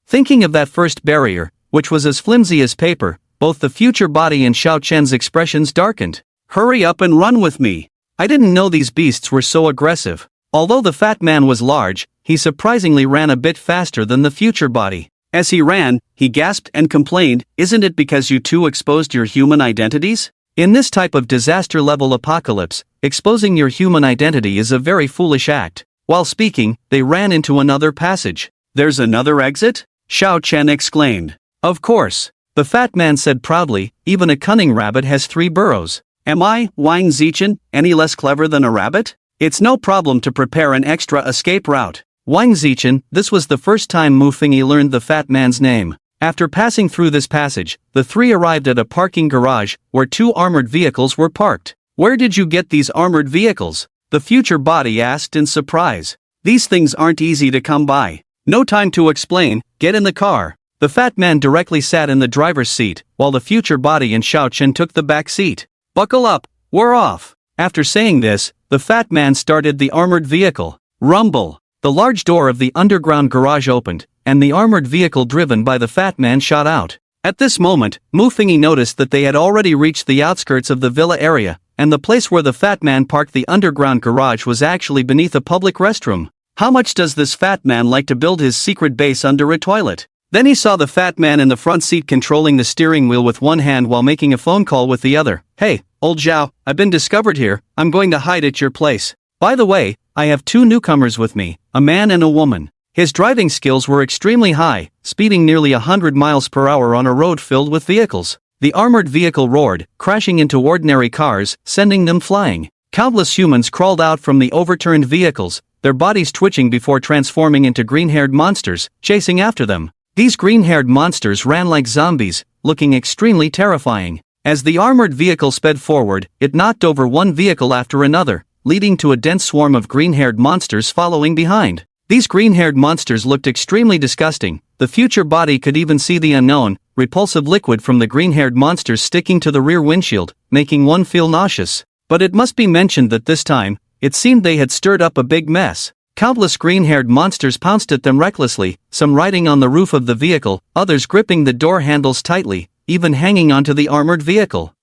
Thinking of that first barrier, which was as flimsy as paper, both the future body and Xiao Chen's expressions darkened. "Hurry up and run with me. I didn't know these beasts were so aggressive." Although the fat man was large, he surprisingly ran a bit faster than the future body. As he ran, he gasped and complained, "Isn't it because you two exposed your human identities?" In this type of disaster-level apocalypse, exposing your human identity is a very foolish act. While speaking, they ran into another passage. "There's another exit?" Xiao Chen exclaimed. "Of course," the fat man said proudly, "even a cunning rabbit has 3 burrows. Am I, Wang Zichen, any less clever than a rabbit? It's no problem to prepare an extra escape route." Wang Zichen, this was the first time Mu Fengyi learned the fat man's name. After passing through this passage, the 3 arrived at a parking garage, where 2 armored vehicles were parked. "Where did you get these armored vehicles?" the future body asked in surprise. "These things aren't easy to come by." "No time to explain, get in the car." The fat man directly sat in the driver's seat, while the future body and Xiao Chen took the back seat. "Buckle up, we're off." After saying this, the fat man started the armored vehicle. Rumble! The large door of the underground garage opened, and the armored vehicle driven by the fat man shot out. At this moment, Mu Fengyi noticed that they had already reached the outskirts of the villa area, and the place where the fat man parked the underground garage was actually beneath a public restroom. How much does this fat man like to build his secret base under a toilet? Then he saw the fat man in the front seat controlling the steering wheel with one hand while making a phone call with the other. "Hey, old Zhao, I've been discovered here, I'm going to hide at your place. By the way, I have 2 newcomers with me, a man and a woman." His driving skills were extremely high, speeding nearly 100 miles per hour on a road filled with vehicles. The armored vehicle roared, crashing into ordinary cars, sending them flying. Countless humans crawled out from the overturned vehicles, their bodies twitching before transforming into green-haired monsters, chasing after them. These green-haired monsters ran like zombies, looking extremely terrifying. As the armored vehicle sped forward, it knocked over one vehicle after another, leading to a dense swarm of green-haired monsters following behind. These green-haired monsters looked extremely disgusting. The future body could even see the unknown, repulsive liquid from the green-haired monsters sticking to the rear windshield, making one feel nauseous. But it must be mentioned that this time, it seemed they had stirred up a big mess. Countless green-haired monsters pounced at them recklessly, some riding on the roof of the vehicle, others gripping the door handles tightly, even hanging onto the armored vehicle.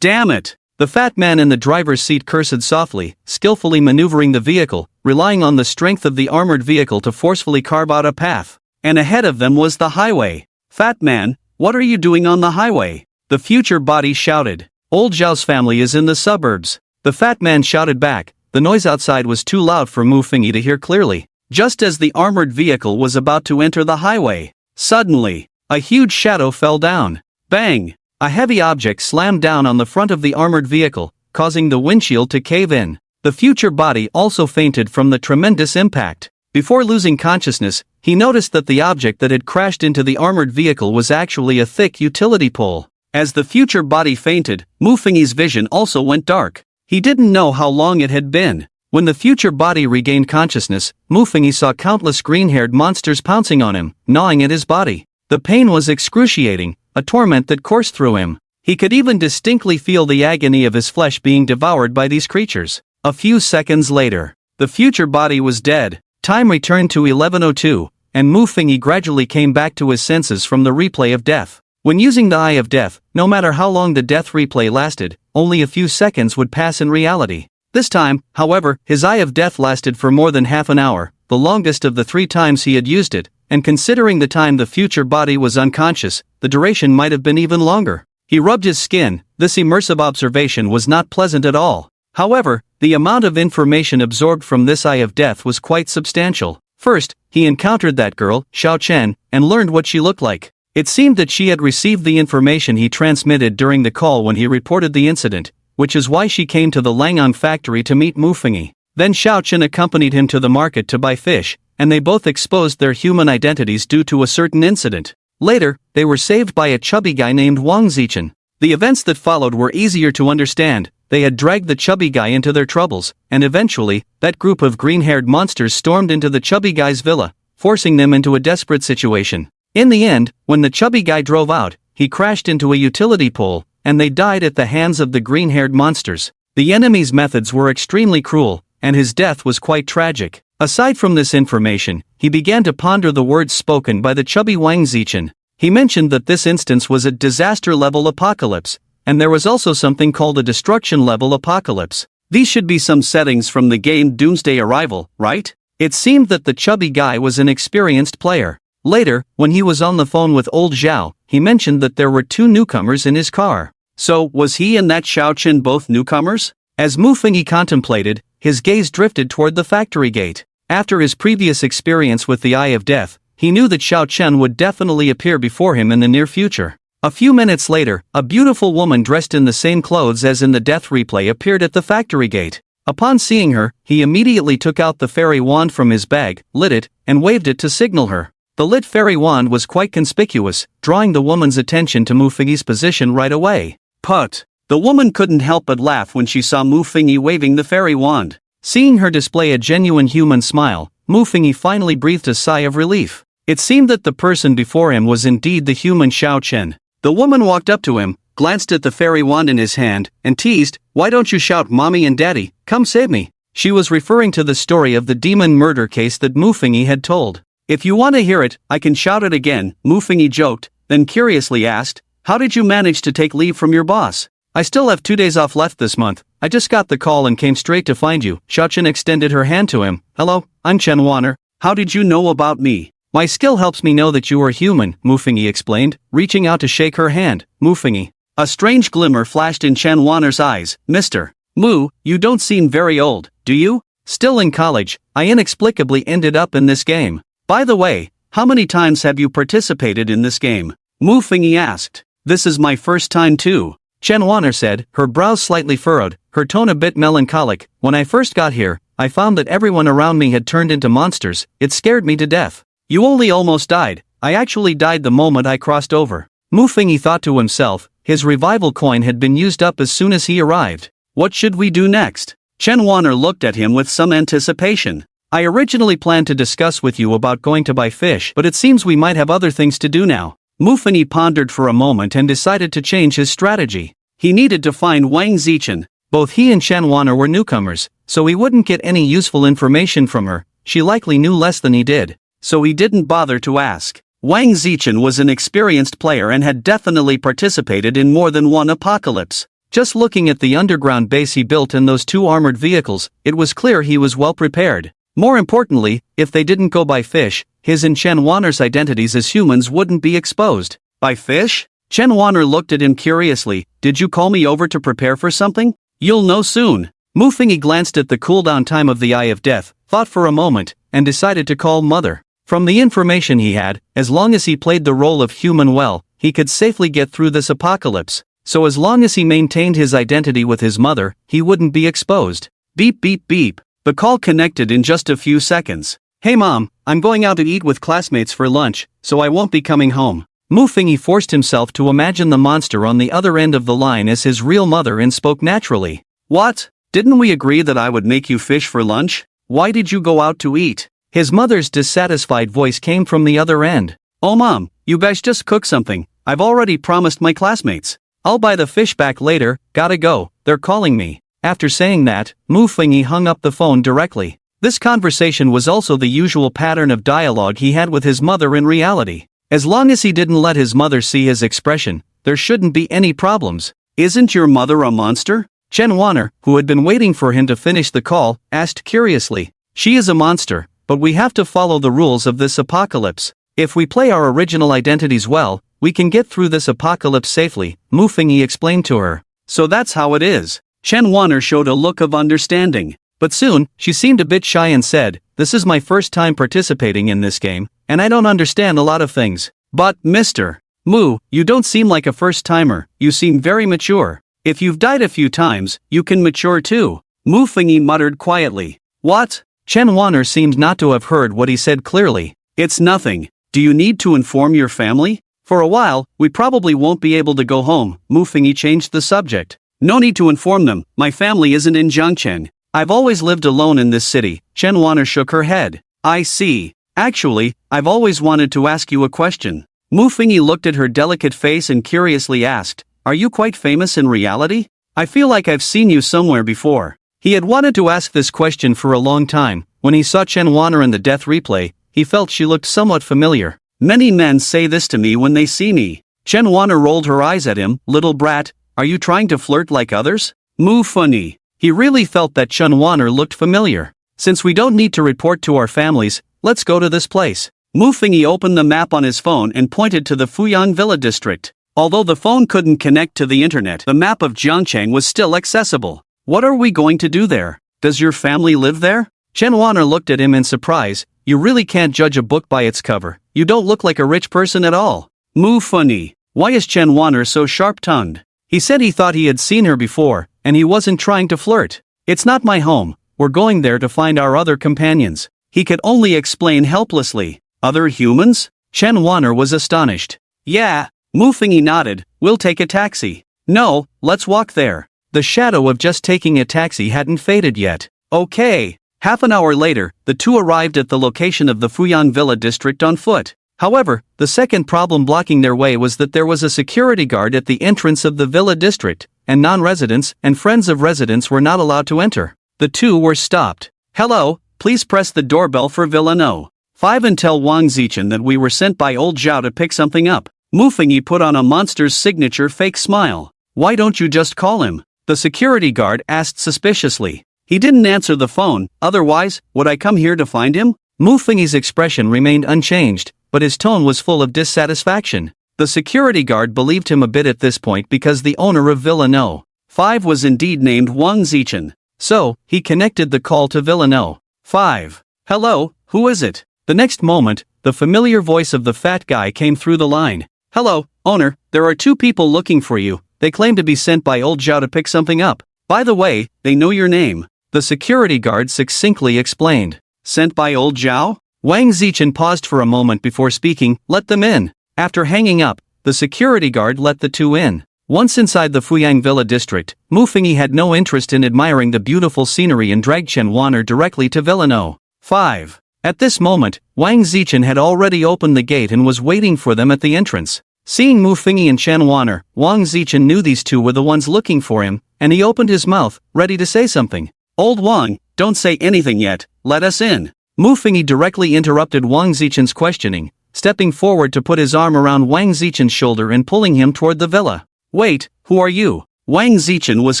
"Damn it!" The fat man in the driver's seat cursed softly, skillfully maneuvering the vehicle, relying on the strength of the armored vehicle to forcefully carve out a path. And ahead of them was the highway. "Fat man, what are you doing on the highway?" the future body shouted. "Old Zhao's family is in the suburbs." The fat man shouted back. The noise outside was too loud for Mu Fengyi to hear clearly. Just as the armored vehicle was about to enter the highway, suddenly, a huge shadow fell down. Bang! A heavy object slammed down on the front of the armored vehicle, causing the windshield to cave in. The future body also fainted from the tremendous impact. Before losing consciousness, he noticed that the object that had crashed into the armored vehicle was actually a thick utility pole. As the future body fainted, Mu Fengyi's vision also went dark. He didn't know how long it had been. When the future body regained consciousness, Mu Fengyi saw countless green-haired monsters pouncing on him, gnawing at his body. The pain was excruciating, a torment that coursed through him. He could even distinctly feel the agony of his flesh being devoured by these creatures. A few seconds later, the future body was dead. Time returned to 11:02, and Mu Fengyi gradually came back to his senses from the replay of death. When using the Eye of Death, no matter how long the death replay lasted, only a few seconds would pass in reality. This time, however, his Eye of Death lasted for more than half an hour, the longest of the 3 times he had used it, and considering the time the future body was unconscious, the duration might have been even longer. He rubbed his skin. This immersive observation was not pleasant at all. However, the amount of information absorbed from this Eye of Death was quite substantial. First, he encountered that girl, Xiao Chen, and learned what she looked like. It seemed that she had received the information he transmitted during the call when he reported the incident, which is why she came to the Langang factory to meet Mu Fengyi. Then Xiao Chen accompanied him to the market to buy fish, and they both exposed their human identities due to a certain incident. Later, they were saved by a chubby guy named Wang Zichen. The events that followed were easier to understand. They had dragged the chubby guy into their troubles, and eventually, that group of green-haired monsters stormed into the chubby guy's villa, forcing them into a desperate situation. In the end, when the chubby guy drove out, he crashed into a utility pole, and they died at the hands of the green-haired monsters. The enemy's methods were extremely cruel, and his death was quite tragic. Aside from this information, he began to ponder the words spoken by the chubby Wang Zichen. He mentioned that this instance was a disaster-level apocalypse, and there was also something called a destruction-level apocalypse. These should be some settings from the game Doomsday Arrival, right? It seemed that the chubby guy was an experienced player. Later, when he was on the phone with old Zhao, he mentioned that there were 2 newcomers in his car. So, was he and that Xiao Chen both newcomers? As Mu Fengyi contemplated, his gaze drifted toward the factory gate. After his previous experience with the Eye of Death, he knew that Xiao Chen would definitely appear before him in the near future. A few minutes later, a beautiful woman dressed in the same clothes as in the death replay appeared at the factory gate. Upon seeing her, he immediately took out the fairy wand from his bag, lit it, and waved it to signal her. The lit fairy wand was quite conspicuous, drawing the woman's attention to Mu Fengyi's position right away. Put! The woman couldn't help but laugh when she saw Mu Fengyi waving the fairy wand. Seeing her display a genuine human smile, Mu Fengyi finally breathed a sigh of relief. It seemed that the person before him was indeed the human Xiao Chen. The woman walked up to him, glanced at the fairy wand in his hand, and teased, "Why don't you shout, Mommy and Daddy, come save me?" She was referring to the story of the demon murder case that Mu Fengyi had told. "If you want to hear it, I can shout it again," Mu Fengyi joked, then curiously asked, "How did you manage to take leave from your boss?" "I still have 2 days off left this month. I just got the call and came straight to find you." Xiao Chen extended her hand to him. "Hello, I'm Chen Wanner. How did you know about me?" "My skill helps me know that you are human," Mu Fengyi explained, reaching out to shake her hand. "Mu Fengyi." A strange glimmer flashed in Chen Wanner's eyes. "Mr. Mu, you don't seem very old, do you?" "Still in college, I inexplicably ended up in this game." "By the way, how many times have you participated in this game?" Mu Fengyi asked. "This is my first time too," Chen Wanner said, her brows slightly furrowed, her tone a bit melancholic. "When I first got here, I found that everyone around me had turned into monsters. It scared me to death." "You only almost died. I actually died the moment I crossed over." Mu Fengyi thought to himself, his revival coin had been used up as soon as he arrived. What should we do next? Chen Wanner looked at him with some anticipation. "I originally planned to discuss with you about going to buy fish, but it seems we might have other things to do now." Mu Fengyi pondered for a moment and decided to change his strategy. He needed to find Wang Zichen. Both he and Chen Wanner were newcomers, so he wouldn't get any useful information from her. She likely knew less than he did. So he didn't bother to ask. Wang Zichen was an experienced player and had definitely participated in more than one apocalypse. Just looking at the underground base he built and those 2 armored vehicles, it was clear he was well prepared. More importantly, if they didn't go buy fish, his and Chen Wanner's identities as humans wouldn't be exposed. "Buy fish?" Chen Wanner looked at him curiously. "Did you call me over to prepare for something?" "You'll know soon." Mu Fengyi glanced at the cooldown time of the Eye of Death, thought for a moment, and decided to call Mother. From the information he had, as long as he played the role of human well, he could safely get through this apocalypse. So as long as he maintained his identity with his mother, he wouldn't be exposed. Beep beep beep. The call connected in just a few seconds. "Hey Mom, I'm going out to eat with classmates for lunch, so I won't be coming home." Mu Fengyi forced himself to imagine the monster on the other end of the line as his real mother and spoke naturally. "What? Didn't we agree that I would make you fish for lunch? Why did you go out to eat?" His mother's dissatisfied voice came from the other end. "Oh Mom, you guys just cook something. I've already promised my classmates. I'll buy the fish back later, gotta go, they're calling me." After saying that, Mu Fengyi hung up the phone directly. This conversation was also the usual pattern of dialogue he had with his mother in reality. As long as he didn't let his mother see his expression, there shouldn't be any problems. "Isn't your mother a monster?" Chen Wanner, who had been waiting for him to finish the call, asked curiously. "She is a monster, but we have to follow the rules of this apocalypse. If we play our original identities well, we can get through this apocalypse safely," Mu Fengyi explained to her. "So that's how it is." Chen Wanner showed a look of understanding. But soon, she seemed a bit shy and said, "This is my first time participating in this game, and I don't understand a lot of things." "But, Mr. Mu, you don't seem like a first-timer, you seem very mature. If you've died a few times, you can mature too," Mu Fengyi muttered quietly. "What?" Chen Wanner seemed not to have heard what he said clearly. "It's nothing. Do you need to inform your family? For a while, we probably won't be able to go home." Mu Fengyi changed the subject. "No need to inform them, my family isn't in Jiangchen. I've always lived alone in this city." Chen Wanner shook her head. "I see. Actually, I've always wanted to ask you a question." Mu Fengyi looked at her delicate face and curiously asked, "Are you quite famous in reality? I feel like I've seen you somewhere before." He had wanted to ask this question for a long time. When he saw Chen Wanner in the death replay, he felt she looked somewhat familiar. "Many men say this to me when they see me." Chen Wanner rolled her eyes at him. "Little brat, are you trying to flirt like others?" Mu Fengyi. He really felt that Chun Wanner looked familiar. Since we don't need to report to our families, let's go to this place. Mu Fingyi opened the map on his phone and pointed to the Fuyang Villa district. Although the phone couldn't connect to the internet, the map of Jiangchang was still accessible. What are we going to do there? Does your family live there? Chen Wanner looked at him in surprise. You really can't judge a book by its cover. You don't look like a rich person at all. Mu Fengyi. Why is Chen Wanner so sharp-tongued? He said he thought he had seen her before, and he wasn't trying to flirt. It's not my home. We're going there to find our other companions. He could only explain helplessly. Other humans? Chen Wanner was astonished. Yeah. Mu Fengyi nodded. We'll take a taxi. No, let's walk there. The shadow of just taking a taxi hadn't faded yet. Okay. Half an hour later, the two arrived at the location of the Fuyang Villa district on foot. However, the second problem blocking their way was that there was a security guard at the entrance of the villa district, and non-residents and friends of residents were not allowed to enter. The two were stopped. Hello, please press the doorbell for Villa No. 5 and tell Wang Zichen that we were sent by old Zhao to pick something up. Mu Fengyi put on a monster's signature fake smile. Why don't you just call him? The security guard asked suspiciously. He didn't answer the phone, otherwise, would I come here to find him? Mu Fengyi's expression remained unchanged, but his tone was full of dissatisfaction. The security guard believed him a bit at this point because the owner of Villa No. 5 was indeed named Wang Zichen. So, he connected the call to Villa No. 5. Hello, who is it? The next moment, the familiar voice of the fat guy came through the line. Hello, owner, there are 2 people looking for you. They claim to be sent by old Zhao to pick something up. By the way, they know your name. The security guard succinctly explained. Sent by old Zhao? Wang Zichen paused for a moment before speaking. Let them in. After hanging up, the security guard let the 2 in. Once inside the Fuyang Villa district, Mu Fengyi had no interest in admiring the beautiful scenery and dragged Chen Wanner directly to Villa No. 5. At this moment, Wang Zichen had already opened the gate and was waiting for them at the entrance. Seeing Mu Fengyi and Chen Wanner, Wang Zichen knew these 2 were the ones looking for him, and he opened his mouth, ready to say something. Old Wang, don't say anything yet, let us in. Mu Fengyi directly interrupted Wang Zichen's questioning, stepping forward to put his arm around Wang Zichen's shoulder and pulling him toward the villa. Wait, who are you? Wang Zichen was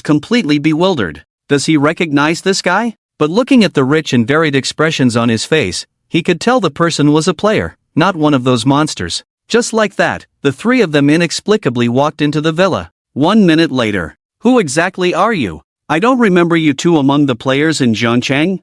completely bewildered. Does he recognize this guy? But looking at the rich and varied expressions on his face, he could tell the person was a player, not one of those monsters. Just like that, the 3 of them inexplicably walked into the villa. 1 minute later. Who exactly are you? I don't remember you 2 among the players in Jiangchang.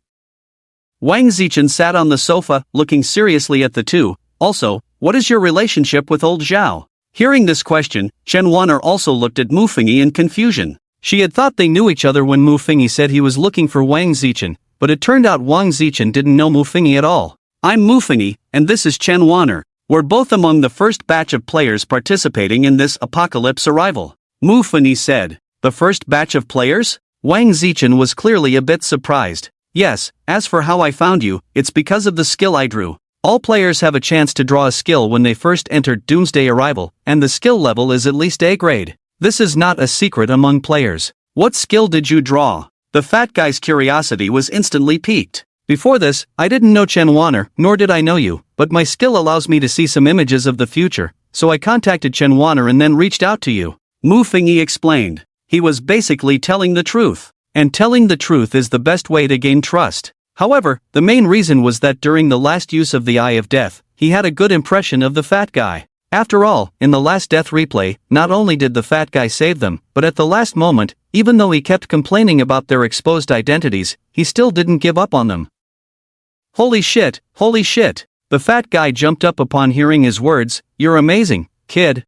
Wang Zichen sat on the sofa, looking seriously at the 2. Also, what is your relationship with old Zhao? Hearing this question, Chen Wanner also looked at Mu Fengyi in confusion. She had thought they knew each other when Mu Fengyi said he was looking for Wang Zichen, but it turned out Wang Zichen didn't know Mu Fengyi at all. I'm Mu Fengyi, and this is Chen Wanner. We're both among the first batch of players participating in this apocalypse arrival. Mu Fengyi said. The first batch of players? Wang Zichen was clearly a bit surprised. Yes, as for how I found you, it's because of the skill I drew. All players have a chance to draw a skill when they first entered Doomsday Arrival, and the skill level is at least A grade. This is not a secret among players. What skill did you draw? The fat guy's curiosity was instantly piqued. Before this, I didn't know Chen Wanner, nor did I know you, but my skill allows me to see some images of the future, so I contacted Chen Wanner and then reached out to you. Mu Fengyi explained. He was basically telling the truth. And telling the truth is the best way to gain trust. However, the main reason was that during the last use of the Eye of Death, he had a good impression of the fat guy. After all, in the last death replay, not only did the fat guy save them, but at the last moment, even though he kept complaining about their exposed identities, he still didn't give up on them. Holy shit, holy shit. The fat guy jumped up upon hearing his words. You're amazing, kid.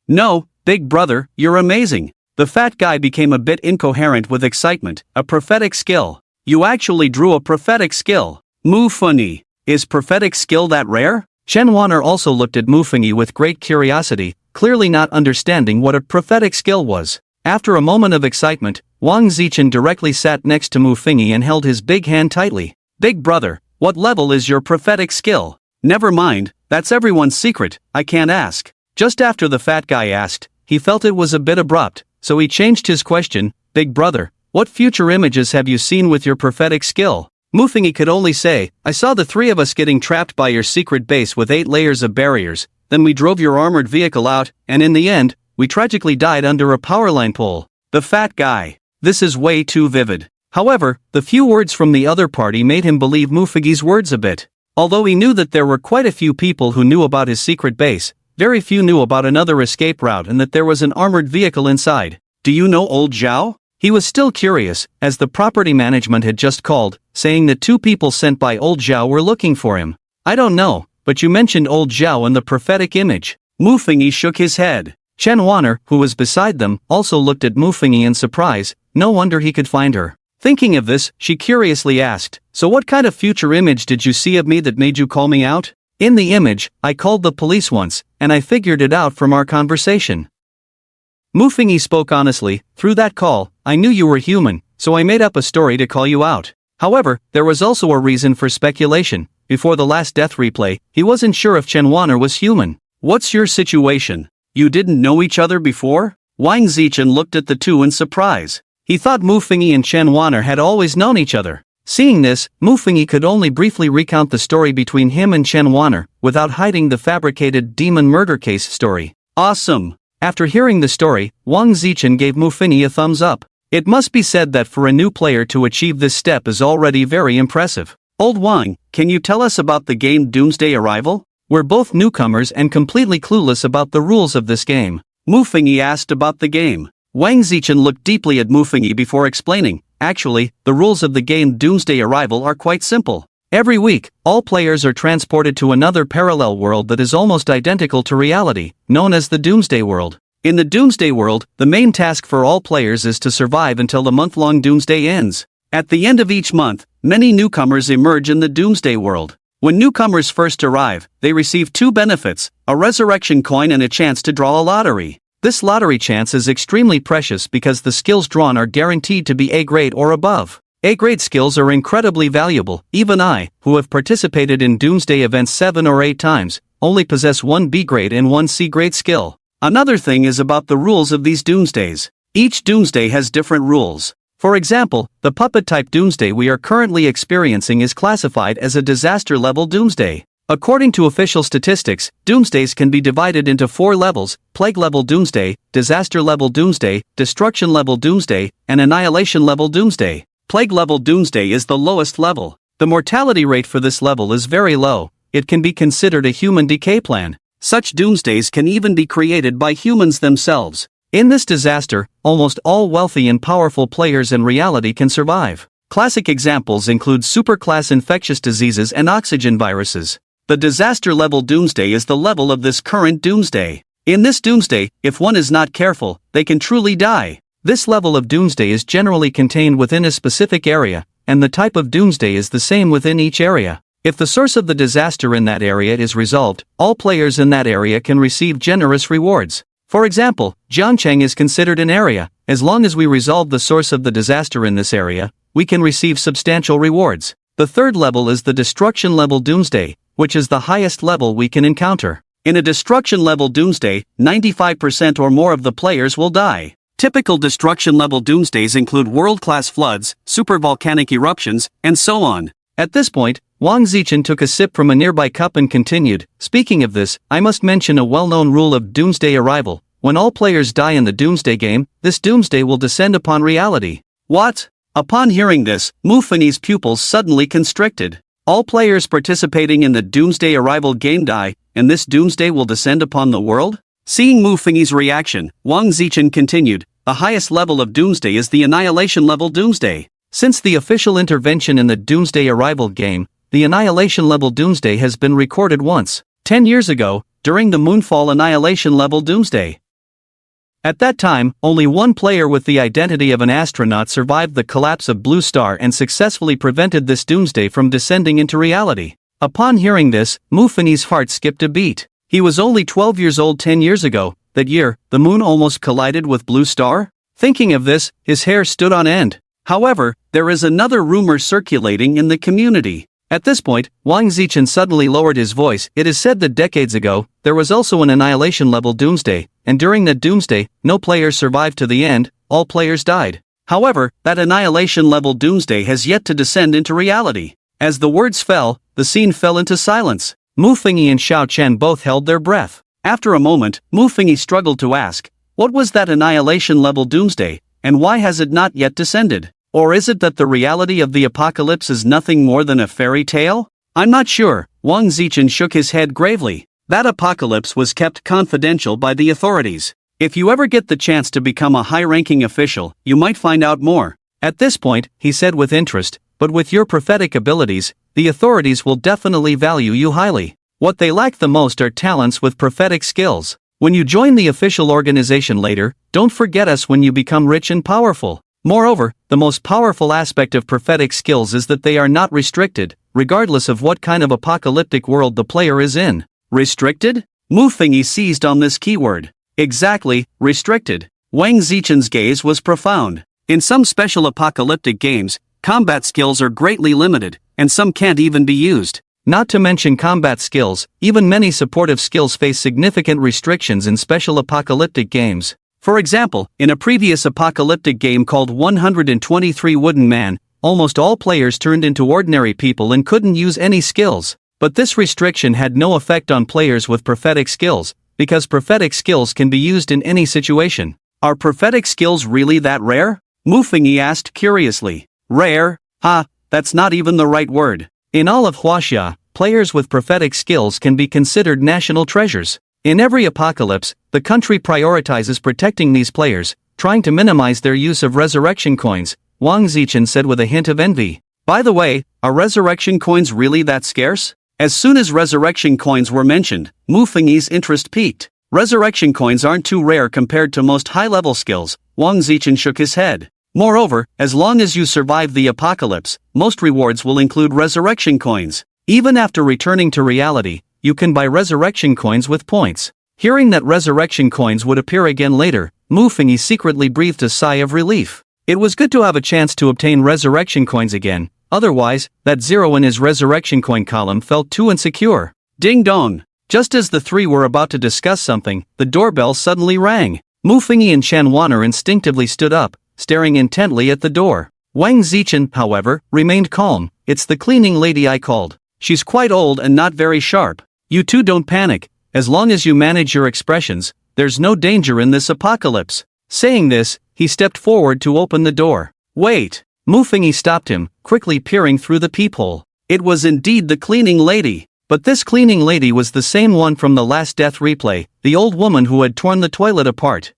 No, big brother, you're amazing. The fat guy became a bit incoherent with excitement. A prophetic skill. You actually drew a prophetic skill. Mu Fengyi. Is prophetic skill that rare? Chen Wanner also looked at Mu Fengyi with great curiosity, clearly not understanding what a prophetic skill was. After a moment of excitement, Wang Zichen directly sat next to Mu Fengyi and held his big hand tightly. Big brother, what level is your prophetic skill? Never mind, that's everyone's secret, I can't ask. Just after the fat guy asked, he felt it was a bit abrupt, so he changed his question. Big brother, what future images have you seen with your prophetic skill? Mu Fengyi could only say, I saw the 3 of us getting trapped by your secret base with 8 layers of barriers, then we drove your armored vehicle out, and in the end, we tragically died under a power line pole. The fat guy. This is way too vivid. However, the few words from the other party made him believe Mufagi's words a bit. Although he knew that there were quite a few people who knew about his secret base, very few knew about another escape route and that there was an armored vehicle inside. Do you know old Zhao? He was still curious, as the property management had just called, saying that 2 people sent by old Zhao were looking for him. I don't know, but you mentioned old Zhao and the prophetic image. Mufengi shook his head. Chen Wanner, who was beside them, also looked at Mufengi in surprise. No wonder he could find her. Thinking of this, she curiously asked, "So what kind of future image did you see of me that made you call me out?" "In the image, I called the police once, and I figured it out from our conversation." Mufengi spoke honestly. "Through that call, I knew you were human, so I made up a story to call you out." However, there was also a reason for speculation. Before the last death replay, he wasn't sure if Chen Wanner was human. "What's your situation? You didn't know each other before?" Wang Zichen looked at the two in surprise. He thought Mufengi and Chen Wanner had always known each other. Seeing this, Mufengi could only briefly recount the story between him and Chen Wanner, without hiding the fabricated demon murder case story. Awesome! After hearing the story, Wang Zichen gave Mufengi a thumbs up. It must be said that for a new player to achieve this step is already very impressive. Old Wang, can you tell us about the game Doomsday Arrival? We're both newcomers and completely clueless about the rules of this game. Mufengi asked about the game. Wang Zichen looked deeply at Mufengi before explaining. Actually, the rules of the game Doomsday Arrival are quite simple. Every week, all players are transported to another parallel world that is almost identical to reality, known as the Doomsday World. In the Doomsday World, the main task for all players is to survive until the month-long Doomsday ends. At the end of each month, many newcomers emerge in the Doomsday World. When newcomers first arrive, they receive 2 benefits, a resurrection coin and a chance to draw a lottery. This lottery chance is extremely precious because the skills drawn are guaranteed to be A grade or above. A grade skills are incredibly valuable. Even I, who have participated in Doomsday events 7 or 8 times, only possess 1 B grade and 1 C grade skill. Another thing is about the rules of these Doomsdays. Each Doomsday has different rules. For example, the puppet-type Doomsday we are currently experiencing is classified as a disaster-level Doomsday. According to official statistics, Doomsdays can be divided into 4 levels: Plague-level Doomsday, Disaster-level Doomsday, Destruction-level Doomsday, and Annihilation-level Doomsday. Plague-level Doomsday is the lowest level. The mortality rate for this level is very low. It can be considered a human decay plan. Such Doomsdays can even be created by humans themselves. In this disaster, almost all wealthy and powerful players in reality can survive. Classic examples include superclass infectious diseases and oxygen viruses. The disaster-level Doomsday is the level of this current Doomsday. In this Doomsday, if one is not careful, they can truly die. This level of Doomsday is generally contained within a specific area, and the type of Doomsday is the same within each area. If the source of the disaster in that area is resolved, all players in that area can receive generous rewards. For example, Jiangcheng is considered an area. As long as we resolve the source of the disaster in this area, we can receive substantial rewards. The third level is the destruction-level Doomsday, which is the highest level we can encounter. In a destruction-level Doomsday, 95% or more of the players will die. Typical destruction-level Doomsdays include world-class floods, supervolcanic eruptions, and so on. At this point, Wang Zichen took a sip from a nearby cup and continued, "Speaking of this, I must mention a well-known rule of Doomsday Arrival. When all players die in the Doomsday game, this Doomsday will descend upon reality." What? Upon hearing this, Mufengi's pupils suddenly constricted. All players participating in the Doomsday Arrival game die, and this Doomsday will descend upon the world? Seeing Mufengi's reaction, Wang Zichen continued, "The highest level of Doomsday is the Annihilation-level Doomsday. Since the official intervention in the Doomsday Arrival game, the Annihilation-level Doomsday has been recorded once, 10 years ago, during the Moonfall Annihilation-level Doomsday. At that time, only one player with the identity of an astronaut survived the collapse of Blue Star and successfully prevented this Doomsday from descending into reality." Upon hearing this, Mufengi's heart skipped a beat. He was only 12 years old 10 years ago. That year, the moon almost collided with Blue Star? Thinking of this, his hair stood on end. However, there is another rumor circulating in the community. At this point, Wang Zichen suddenly lowered his voice. It is said that decades ago, there was also an Annihilation-level Doomsday, and during that Doomsday, no player survived to the end, all players died. However, that Annihilation-level Doomsday has yet to descend into reality. As the words fell, the scene fell into silence. Mufengi and Xiao Chen both held their breath. After a moment, Mufengi struggled to ask, "What was that Annihilation-level Doomsday? and why has it not yet descended? Or is it that the reality of the apocalypse is nothing more than a fairy tale? I'm not sure. Wang Zichen shook his head gravely. That apocalypse was kept confidential by the authorities. If you ever get the chance to become a high-ranking official, you might find out more. At this point, he said with interest, but with your prophetic abilities, the authorities will definitely value you highly. What they lack the most are talents with prophetic skills. When you join the official organization later, don't forget us when you become rich and powerful. Moreover, the most powerful aspect of prophetic skills is that they are not restricted, regardless of what kind of apocalyptic world the player is in. Restricted? Mu Fengyi seized on this keyword. Exactly, restricted. Wang Zichen's gaze was profound. In some special apocalyptic games, combat skills are greatly limited, and some can't even be used. Not to mention combat skills, even many supportive skills face significant restrictions in special apocalyptic games. For example, in a previous apocalyptic game called 123 Wooden Man, almost all players turned into ordinary people and couldn't use any skills. But this restriction had no effect on players with prophetic skills, because prophetic skills can be used in any situation. Are prophetic skills really that rare? Mu Fengyi asked curiously. Rare? That's not even the right word. In all of Huaxia, players with prophetic skills can be considered national treasures. In every apocalypse, the country prioritizes protecting these players, trying to minimize their use of resurrection coins, Wang Zichen said with a hint of envy. By the way, are resurrection coins really that scarce? As soon as resurrection coins were mentioned, Mu Fengyi's interest peaked. Resurrection coins aren't too rare compared to most high-level skills, Wang Zichen shook his head. Moreover, as long as you survive the apocalypse, most rewards will include resurrection coins. Even after returning to reality, you can buy resurrection coins with points. Hearing that resurrection coins would appear again later, Mu Fengyi secretly breathed a sigh of relief. It was good to have a chance to obtain resurrection coins again, otherwise, that zero in his resurrection coin column felt too insecure. Ding dong! Just as the three were about to discuss something, the doorbell suddenly rang. Mu Fengyi and Chen Wan'er instinctively stood up, staring intently at the door. Wang Zichen, however, remained calm. It's the cleaning lady I called. She's quite old and not very sharp. You two don't panic. As long as you manage your expressions, there's no danger in this apocalypse. Saying this, he stepped forward to open the door. Wait! Mu Fengyi stopped him, quickly peering through the peephole. It was indeed the cleaning lady. But this cleaning lady was the same one from the last death replay, the old woman who had torn the toilet apart.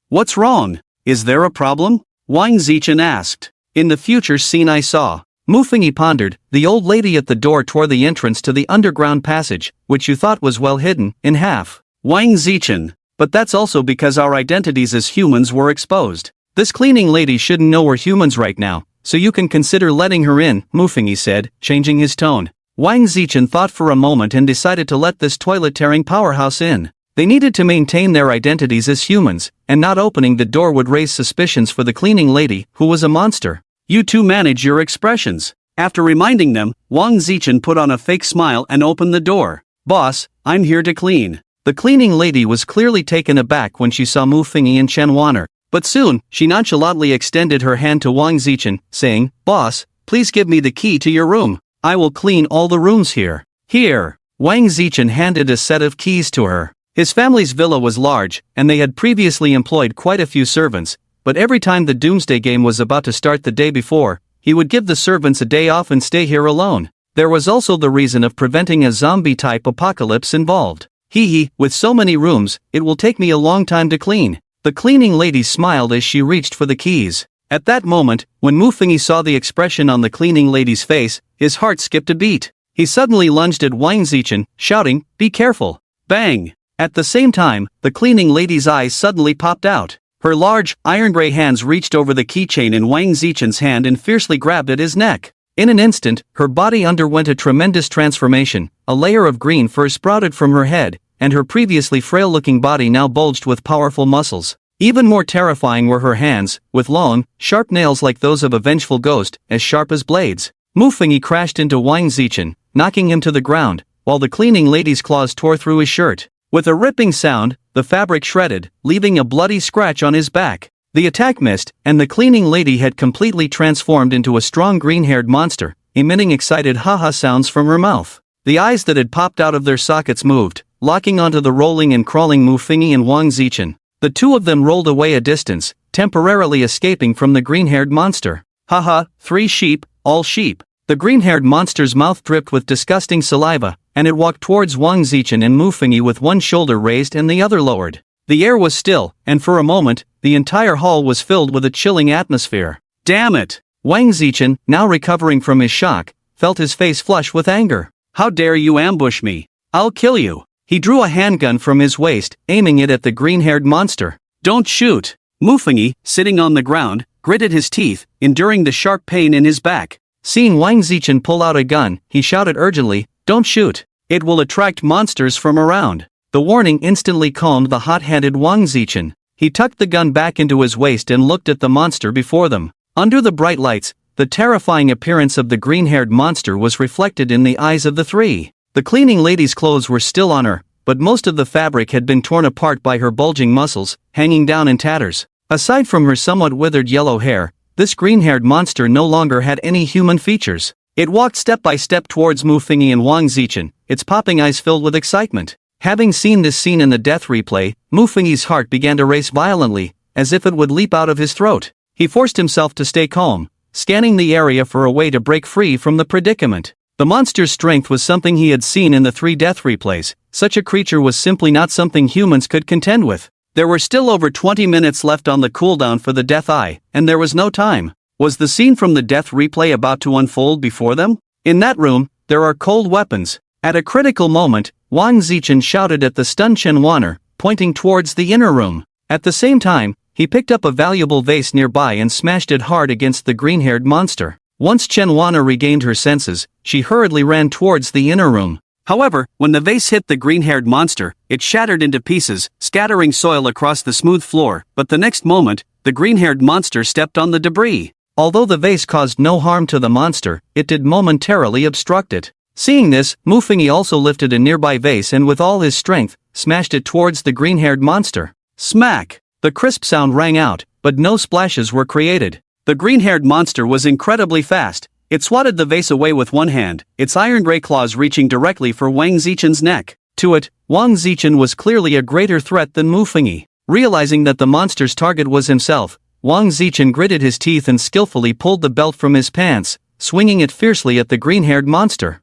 What's wrong? Is there a problem? Wang Zichen asked. In the future scene I saw. Mu Fengyi pondered, the old lady at the door tore the entrance to the underground passage, which you thought was well hidden, in half. Wang Zichen. But that's also because our identities as humans were exposed. This cleaning lady shouldn't know we're humans right now, so you can consider letting her in, Mu Fengyi said, changing his tone. Wang Zichen thought for a moment and decided to let this toilet-tearing powerhouse in. They needed to maintain their identities as humans, and not opening the door would raise suspicions for the cleaning lady, who was a monster. You two manage your expressions. After reminding them, Wang Zichen put on a fake smile and opened the door. Boss, I'm here to clean. The cleaning lady was clearly taken aback when she saw Mu Fengyi and Chen Wan'er, but soon, she nonchalantly extended her hand to Wang Zichen, saying, Boss, please give me the key to your room. I will clean all the rooms here. Here. Wang Zichen handed a set of keys to her. His family's villa was large, and they had previously employed quite a few servants, but every time the Doomsday game was about to start the day before, he would give the servants a day off and stay here alone. There was also the reason of preventing a zombie-type apocalypse involved. With so many rooms, it will take me a long time to clean. The cleaning lady smiled as she reached for the keys. At that moment, when Mu Fengyi saw the expression on the cleaning lady's face, his heart skipped a beat. He suddenly lunged at Wang Zichen, shouting, Be careful! Bang! At the same time, the cleaning lady's eyes suddenly popped out. Her large, iron-gray hands reached over the keychain in Wang Zichen's hand and fiercely grabbed at his neck. In an instant, her body underwent a tremendous transformation. A layer of green fur sprouted from her head, and her previously frail-looking body now bulged with powerful muscles. Even more terrifying were her hands, with long, sharp nails like those of a vengeful ghost, as sharp as blades. Mu Fengyi crashed into Wang Zichen, knocking him to the ground, while the cleaning lady's claws tore through his shirt. With a ripping sound, the fabric shredded, leaving a bloody scratch on his back. The attack missed, and the cleaning lady had completely transformed into a strong green-haired monster, emitting excited ha-ha sounds from her mouth. The eyes that had popped out of their sockets moved, locking onto the rolling and crawling Mu Fengyi and Wang Zichen. The two of them rolled away a distance, temporarily escaping from the green-haired monster. Haha, 3 sheep, all sheep. The green-haired monster's mouth dripped with disgusting saliva, and it walked towards Wang Zichen and Mufengi with one shoulder raised and the other lowered. The air was still, and for a moment, the entire hall was filled with a chilling atmosphere. Damn it! Wang Zichen, now recovering from his shock, felt his face flush with anger. How dare you ambush me? I'll kill you. He drew a handgun from his waist, aiming it at the green-haired monster. Don't shoot! Mufengi, sitting on the ground, gritted his teeth, enduring the sharp pain in his back. Seeing Wang Zichen pull out a gun, he shouted urgently, "Don't shoot! It will attract monsters from around." The warning instantly calmed the hot-headed Wang Zichen. He tucked the gun back into his waist and looked at the monster before them. Under the bright lights, the terrifying appearance of the green-haired monster was reflected in the eyes of the three. The cleaning lady's clothes were still on her, but most of the fabric had been torn apart by her bulging muscles, hanging down in tatters. Aside from her somewhat withered yellow hair, this green-haired monster no longer had any human features. It walked step by step towards Mufengi and Wang Zichen, its popping eyes filled with excitement. Having seen this scene in the death replay, Mufengi's heart began to race violently, as if it would leap out of his throat. He forced himself to stay calm, scanning the area for a way to break free from the predicament. The monster's strength was something he had seen in the 3 death replays. Such a creature was simply not something humans could contend with. There were still over 20 minutes left on the cooldown for the Death Eye, and there was no time. Was the scene from the Death Replay about to unfold before them? In that room, there are cold weapons. At a critical moment, Wang Zichen shouted at the stunned Chen Wanner, pointing towards the inner room. At the same time, he picked up a valuable vase nearby and smashed it hard against the green-haired monster. Once Chen Wanner regained her senses, she hurriedly ran towards the inner room. However, when the vase hit the green-haired monster, it shattered into pieces, scattering soil across the smooth floor, but the next moment, the green-haired monster stepped on the debris. Although the vase caused no harm to the monster, it did momentarily obstruct it. Seeing this, Mufengi also lifted a nearby vase and with all his strength, smashed it towards the green-haired monster. Smack! The crisp sound rang out, but no splashes were created. The green-haired monster was incredibly fast. It swatted the vase away with one hand, its iron gray claws reaching directly for Wang Zichen's neck. To it, Wang Zichen was clearly a greater threat than Mufengi. Realizing that the monster's target was himself, Wang Zichen gritted his teeth and skillfully pulled the belt from his pants, swinging it fiercely at the green-haired monster.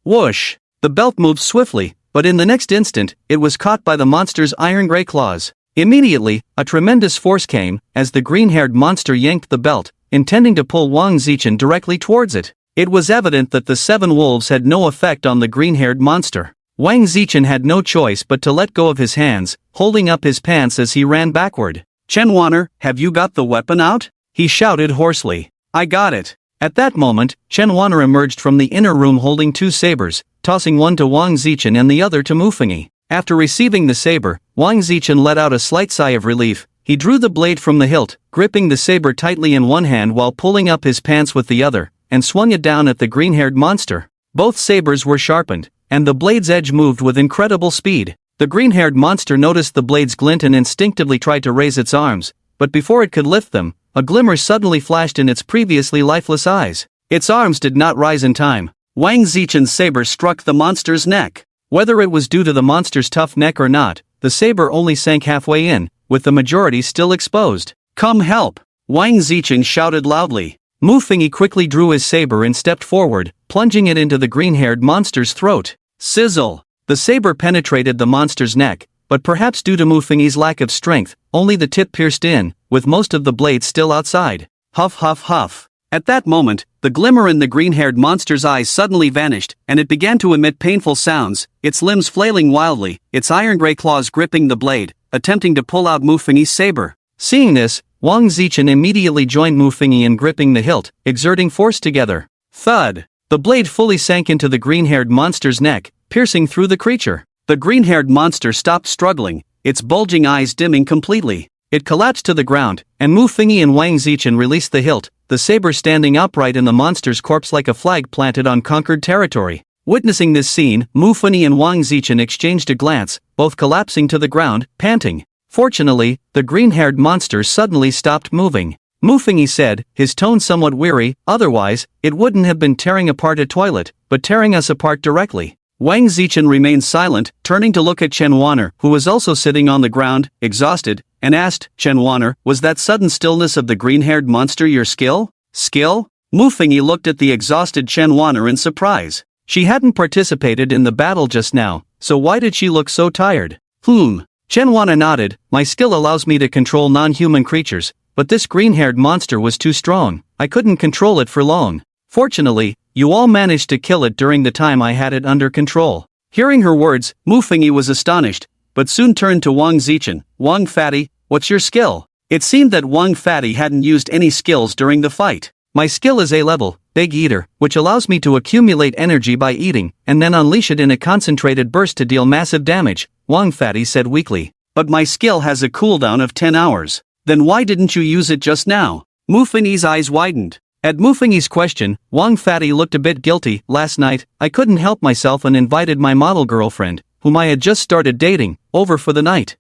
Whoosh! The belt moved swiftly, but in the next instant, it was caught by the monster's iron gray claws. Immediately, a tremendous force came, as the green-haired monster yanked the belt, intending to pull Wang Zichen directly towards it. It was evident that the 7 wolves had no effect on the green-haired monster. Wang Zichen had no choice but to let go of his hands, holding up his pants as he ran backward. "Chen Wanner, have you got the weapon out?" he shouted hoarsely. "I got it." At that moment, Chen Wanner emerged from the inner room holding 2 sabers, tossing one to Wang Zichen and the other to Mufengi. After receiving the saber, Wang Zichen let out a slight sigh of relief. He drew the blade from the hilt, gripping the saber tightly in one hand while pulling up his pants with the other, and swung it down at the green-haired monster. Both sabers were sharpened, and the blade's edge moved with incredible speed. The green-haired monster noticed the blade's glint and instinctively tried to raise its arms, but before it could lift them, a glimmer suddenly flashed in its previously lifeless eyes. Its arms did not rise in time. Wang Zichen's saber struck the monster's neck. Whether it was due to the monster's tough neck or not, the saber only sank halfway in, with the majority still exposed. "Come help!" Wang Zichen shouted loudly. Mufengi quickly drew his saber and stepped forward, plunging it into the green-haired monster's throat. Sizzle! The saber penetrated the monster's neck, but perhaps due to Mufengi's lack of strength, only the tip pierced in, with most of the blade still outside. Huff huff huff. At that moment, the glimmer in the green-haired monster's eyes suddenly vanished, and it began to emit painful sounds, its limbs flailing wildly, its iron-gray claws gripping the blade, attempting to pull out Mufengi's saber. Seeing this, Wang Zichen immediately joined Mufengi in gripping the hilt, exerting force together. Thud! The blade fully sank into the green-haired monster's neck, piercing through the creature. The green-haired monster stopped struggling, its bulging eyes dimming completely. It collapsed to the ground, and Mufengi and Wang Zichen released the hilt, the saber standing upright in the monster's corpse like a flag planted on conquered territory. Witnessing this scene, Mufengi and Wang Zichen exchanged a glance, both collapsing to the ground, panting. Fortunately, the green-haired monster suddenly stopped moving. Mufengi said, his tone somewhat weary, "Otherwise, it wouldn't have been tearing apart a toilet, but tearing us apart directly." Wang Zichen remained silent, turning to look at Chen Wanner, who was also sitting on the ground, exhausted, and asked, Chen Wanner, was that sudden stillness of the green-haired monster your skill? Skill? Mu Fengyi looked at the exhausted Chen Wanner in surprise. She hadn't participated in the battle just now, so why did she look so tired? Chen Wanner nodded, my skill allows me to control non-human creatures, but this green-haired monster was too strong, I couldn't control it for long. Fortunately, you all managed to kill it during the time I had it under control. Hearing her words, Mu Fengyi was astonished, but soon turned to Wang Zichen. Wang Fatty, what's your skill? It seemed that Wang Fatty hadn't used any skills during the fight. My skill is A-level, Big Eater, which allows me to accumulate energy by eating, and then unleash it in a concentrated burst to deal massive damage, Wang Fatty said weakly. But my skill has a cooldown of 10 hours. Then why didn't you use it just now? Mu Fengyi's eyes widened. At Mu Fengyi's question, Wang Fatty looked a bit guilty. Last night, I couldn't help myself and invited my model girlfriend, whom I had just started dating, over for the night.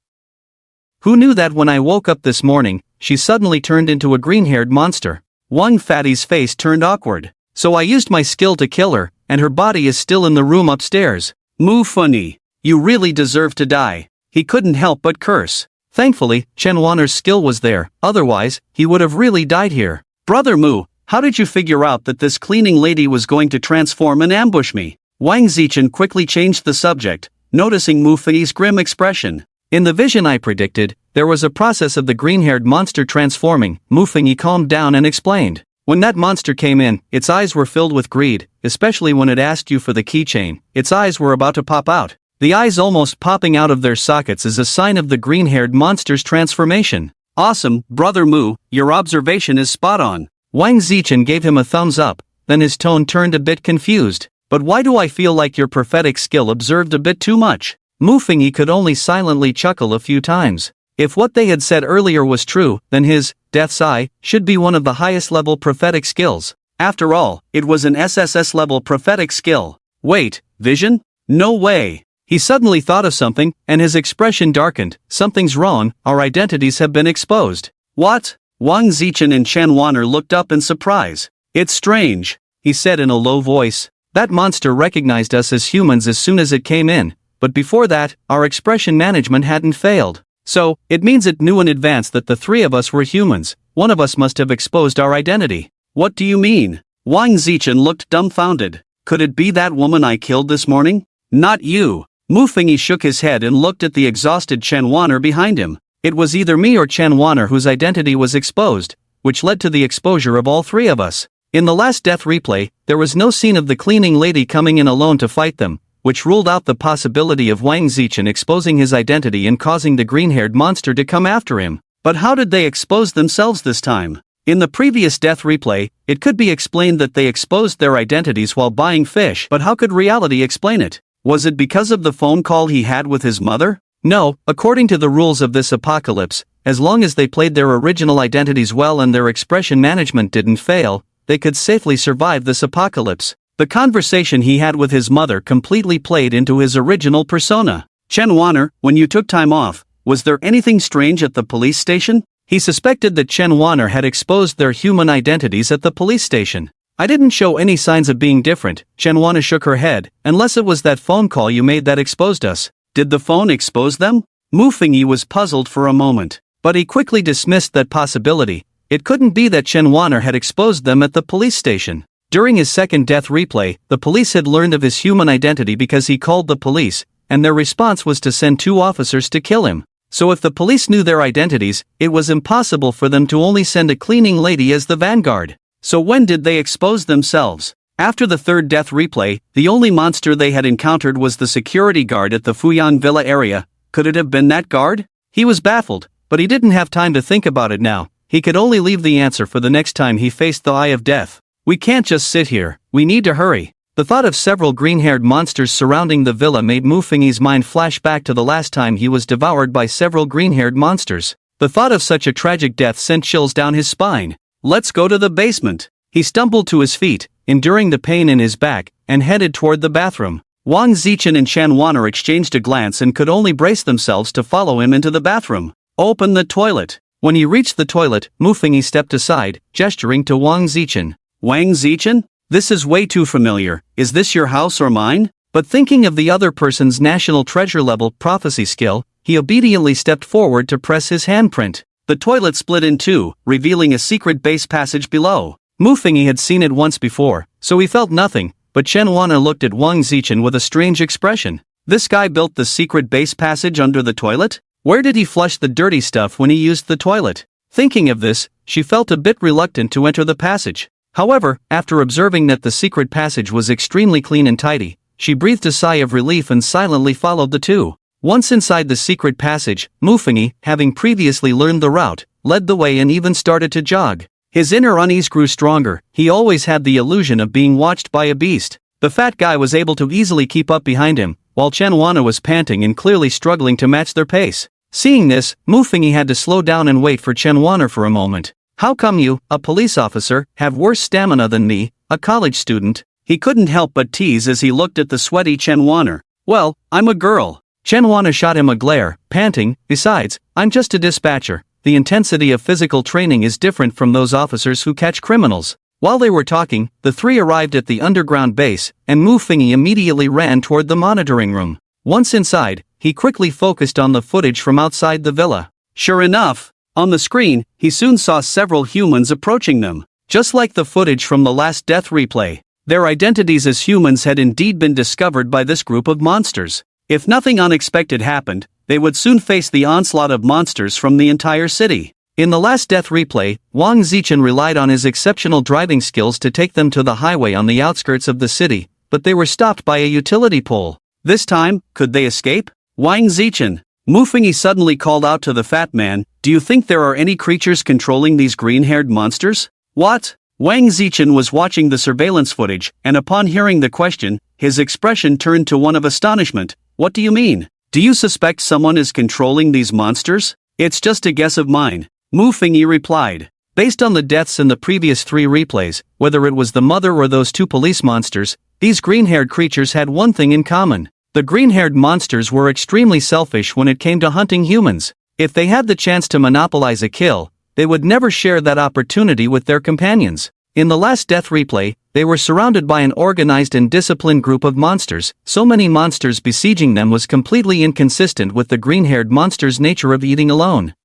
Who knew that when I woke up this morning, she suddenly turned into a green-haired monster? Wang Fatty's face turned awkward. So I used my skill to kill her, and her body is still in the room upstairs. Mu Fengyi, you really deserve to die. He couldn't help but curse. Thankfully, Chen Wanner's skill was there, otherwise, he would have really died here. Brother Mu, how did you figure out that this cleaning lady was going to transform and ambush me? Wang Zichen quickly changed the subject, noticing Mu Fengyi's grim expression. In the vision I predicted, there was a process of the green-haired monster transforming. Mu Fengyi calmed down and explained. When that monster came in, its eyes were filled with greed, especially when it asked you for the keychain. Its eyes were about to pop out. The eyes almost popping out of their sockets is a sign of the green-haired monster's transformation. Awesome, Brother Mu, your observation is spot on. Wang Zichen gave him a thumbs up, then his tone turned a bit confused. But why do I feel like your prophetic skill observed a bit too much? Mu Fengyi could only silently chuckle a few times. If what they had said earlier was true, then his Death's Eye should be one of the highest level prophetic skills. After all, it was an SSS level prophetic skill. Wait, vision? No way. He suddenly thought of something, and his expression darkened. Something's wrong, our identities have been exposed. What? Wang Zichen and Chen Wanner looked up in surprise. It's strange, he said in a low voice. That monster recognized us as humans as soon as it came in, but before that, our expression management hadn't failed. So, it means it knew in advance that the three of us were humans. One of us must have exposed our identity. What do you mean? Wang Zichen looked dumbfounded. Could it be that woman I killed this morning? Not you. Mu Fengyi shook his head and looked at the exhausted Chen Wanner behind him. It was either me or Chen Wanner whose identity was exposed, which led to the exposure of all three of us. In the last death replay, there was no scene of the cleaning lady coming in alone to fight them, which ruled out the possibility of Wang Zichen exposing his identity and causing the green-haired monster to come after him. But how did they expose themselves this time? In the previous death replay, it could be explained that they exposed their identities while buying fish, but how could reality explain it? Was it because of the phone call he had with his mother? No, according to the rules of this apocalypse, as long as they played their original identities well and their expression management didn't fail, they could safely survive this apocalypse. The conversation he had with his mother completely played into his original persona. Chen Wanner, when you took time off, was there anything strange at the police station? He suspected that Chen Wanner had exposed their human identities at the police station. I didn't show any signs of being different, Chen Wanner shook her head, unless it was that phone call you made that exposed us. Did the phone expose them? Mu Fengyi was puzzled for a moment, but he quickly dismissed that possibility. It couldn't be that Chen Wanner had exposed them at the police station. During his second death replay, the police had learned of his human identity because he called the police, and their response was to send 2 officers to kill him. So if the police knew their identities, it was impossible for them to only send a cleaning lady as the vanguard. So when did they expose themselves? After the third death replay, the only monster they had encountered was the security guard at the Fuyang Villa area. Could it have been that guard? He was baffled, but he didn't have time to think about it now. He could only leave the answer for the next time he faced the Eye of Death. We can't just sit here, we need to hurry. The thought of several green-haired monsters surrounding the villa made Mu Fengyi's mind flash back to the last time he was devoured by several green-haired monsters. The thought of such a tragic death sent chills down his spine. Let's go to the basement. He stumbled to his feet, enduring the pain in his back, and headed toward the bathroom. Wang Zichen and Chen Wanner exchanged a glance and could only brace themselves to follow him into the bathroom. Open the toilet. When he reached the toilet, Mu Fengyi stepped aside, gesturing to Wang Zichen. Wang Zichen? This is way too familiar. Is this your house or mine? But thinking of the other person's national treasure level prophecy skill, he obediently stepped forward to press his handprint. The toilet split in two, revealing a secret base passage below. Mufengi had seen it once before, so he felt nothing, but Chen Wana looked at Wang Zichen with a strange expression. This guy built the secret base passage under the toilet? Where did he flush the dirty stuff when he used the toilet? Thinking of this, she felt a bit reluctant to enter the passage. However, after observing that the secret passage was extremely clean and tidy, she breathed a sigh of relief and silently followed the two. Once inside the secret passage, Mufengi, having previously learned the route, led the way and even started to jog. His inner unease grew stronger. He always had the illusion of being watched by a beast. The fat guy was able to easily keep up behind him, while Chen Wana was panting and clearly struggling to match their pace. Seeing this, Mufengi had to slow down and wait for Chen Wana for a moment. How come you, a police officer, have worse stamina than me, a college student? He couldn't help but tease as he looked at the sweaty Chen Wana. Well, I'm a girl. Chen Wana shot him a glare, panting. Besides, I'm just a dispatcher. The intensity of physical training is different from those officers who catch criminals. While they were talking, the three arrived at the underground base, and Mufengi immediately ran toward the monitoring room. Once inside, he quickly focused on the footage from outside the villa. Sure enough, on the screen, he soon saw several humans approaching them. Just like the footage from the last death replay, their identities as humans had indeed been discovered by this group of monsters. If nothing unexpected happened, they would soon face the onslaught of monsters from the entire city. In the last death replay, Wang Zichen relied on his exceptional driving skills to take them to the highway on the outskirts of the city, but they were stopped by a utility pole. This time, could they escape? Wang Zichen. Mufengi suddenly called out to the fat man, "Do you think there are any creatures controlling these green-haired monsters?" What? Wang Zichen was watching the surveillance footage, and upon hearing the question, his expression turned to one of astonishment. What do you mean? Do you suspect someone is controlling these monsters? It's just a guess of mine. Mufengi replied. Based on the deaths in the previous 3 replays, whether it was the mother or those 2 police monsters, these green-haired creatures had one thing in common. The green-haired monsters were extremely selfish when it came to hunting humans. If they had the chance to monopolize a kill, they would never share that opportunity with their companions. In the last death replay, they were surrounded by an organized and disciplined group of monsters. So many monsters besieging them was completely inconsistent with the green-haired monster's nature of eating alone.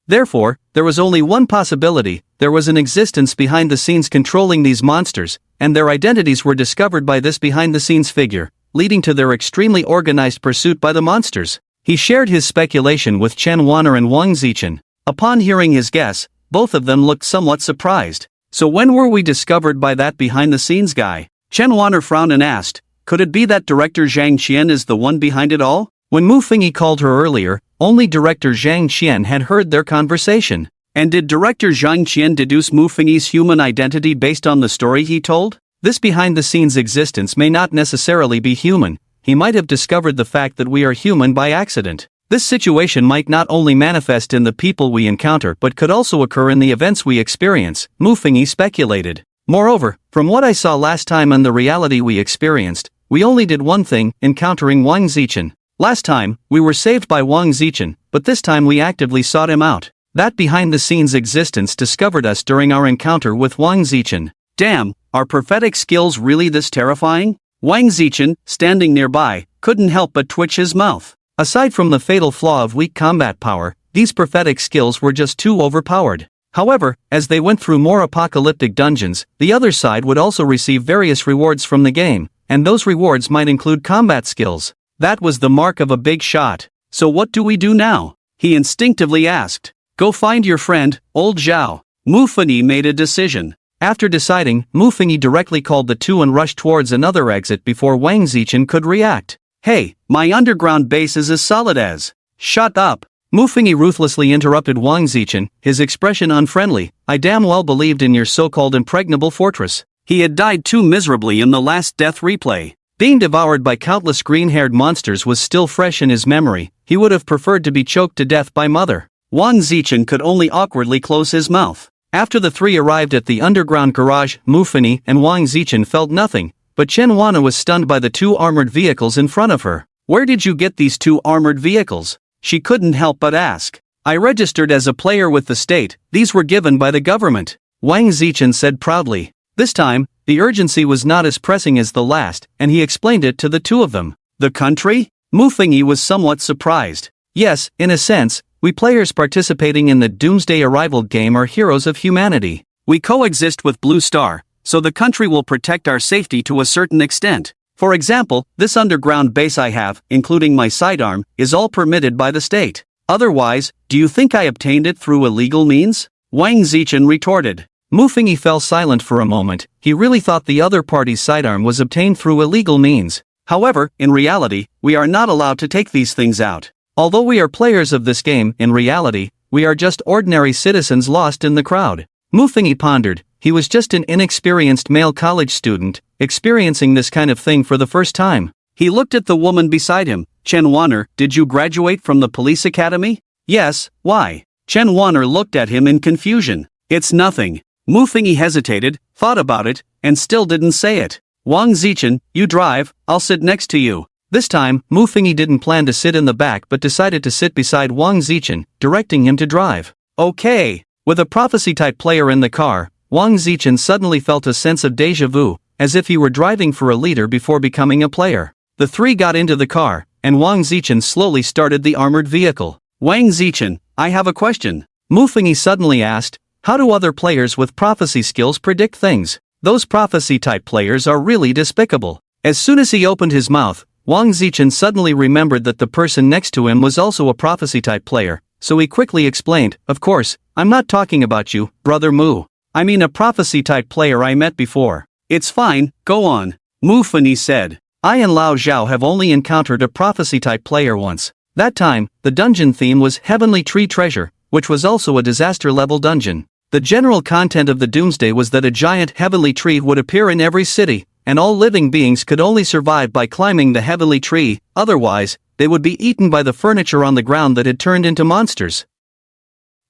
Therefore, there was only one possibility: there was an existence behind the scenes controlling these monsters, and their identities were discovered by this behind-the-scenes figure, leading to their extremely organized pursuit by the monsters. He shared his speculation with Chen Wana and Wang Zichen. Upon hearing his guess, both of them looked somewhat surprised. So when were we discovered by that behind-the-scenes guy? Chen Wana frowned and asked, could it be that Director Zhang Qian is the one behind it all? When Mufengi called her earlier, only Director Zhang Qian had heard their conversation. And did Director Zhang Qian deduce Mufengi's human identity based on the story he told? This behind-the-scenes existence may not necessarily be human. He might have discovered the fact that we are human by accident. This situation might not only manifest in the people we encounter but could also occur in the events we experience, Mufengi speculated. Moreover, from what I saw last time and the reality we experienced, we only did one thing, encountering Wang Zichen. Last time, we were saved by Wang Zichen, but this time we actively sought him out. That behind-the-scenes existence discovered us during our encounter with Wang Zichen. Damn, are prophetic skills really this terrifying? Wang Zichen, standing nearby, couldn't help but twitch his mouth. Aside from the fatal flaw of weak combat power, these prophetic skills were just too overpowered. However, as they went through more apocalyptic dungeons, the other side would also receive various rewards from the game, and those rewards might include combat skills. That was the mark of a big shot. So what do we do now? He instinctively asked. Go find your friend, old Zhao. Mufengi made a decision. After deciding, Mufengi directly called the two and rushed towards another exit before Wang Zichen could react. Hey, my underground base is as solid as. Shut up. Mufengi ruthlessly interrupted Wang Zichen, his expression unfriendly. I damn well believed in your so-called impregnable fortress. He had died too miserably in the last death replay. Being devoured by countless green-haired monsters was still fresh in his memory. He would have preferred to be choked to death by Mother. Wang Zichen could only awkwardly close his mouth. After the three arrived at the underground garage, Mufengi and Wang Zichen felt nothing, but Chen Wana was stunned by the 2 armored vehicles in front of her. Where did you get these 2 armored vehicles? She couldn't help but ask. I registered as a player with the state. These were given by the government. Wang Zichen said proudly. This time, The urgency was not as pressing as the last, and he explained it to the two of them. The country? Mufengi was somewhat surprised. Yes, in a sense, we players participating in the Doomsday Arrival game are heroes of humanity. We coexist with Blue Star, so the country will protect our safety to a certain extent. For example, this underground base I have, including my sidearm, is all permitted by the state. Otherwise, do you think I obtained it through illegal means? Wang Zichen retorted. Mufengi fell silent for a moment. He really thought the other party's sidearm was obtained through illegal means. However, in reality, we are not allowed to take these things out. Although we are players of this game, in reality, we are just ordinary citizens lost in the crowd. Mufengi pondered. He was just an inexperienced male college student, experiencing this kind of thing for the first time. He looked at the woman beside him. Chen Wanner, did you graduate from the police academy? Yes, why? Chen Wanner looked at him in confusion. It's nothing. Mufengi hesitated, thought about it, and still didn't say it. Wang Zichen, you drive, I'll sit next to you. This time, Mufengi didn't plan to sit in the back but decided to sit beside Wang Zichen, directing him to drive. Okay. With a prophecy-type player in the car, Wang Zichen suddenly felt a sense of déjà vu, as if he were driving for a leader before becoming a player. The three got into the car, and Wang Zichen slowly started the armored vehicle. Wang Zichen, I have a question. Mufengi suddenly asked, how do other players with prophecy skills predict things? Those prophecy-type players are really despicable. As soon as he opened his mouth, Wang Zichen suddenly remembered that the person next to him was also a prophecy-type player, so he quickly explained, of course, I'm not talking about you, Brother Mu. I mean a prophecy-type player I met before. It's fine, go on. Mufengi said. I and Lao Zhao have only encountered a prophecy-type player once. That time, the dungeon theme was Heavenly Tree Treasure, which was also a disaster-level dungeon. The general content of the Doomsday was that a giant heavenly tree would appear in every city, and all living beings could only survive by climbing the heavenly tree, otherwise, they would be eaten by the furniture on the ground that had turned into monsters.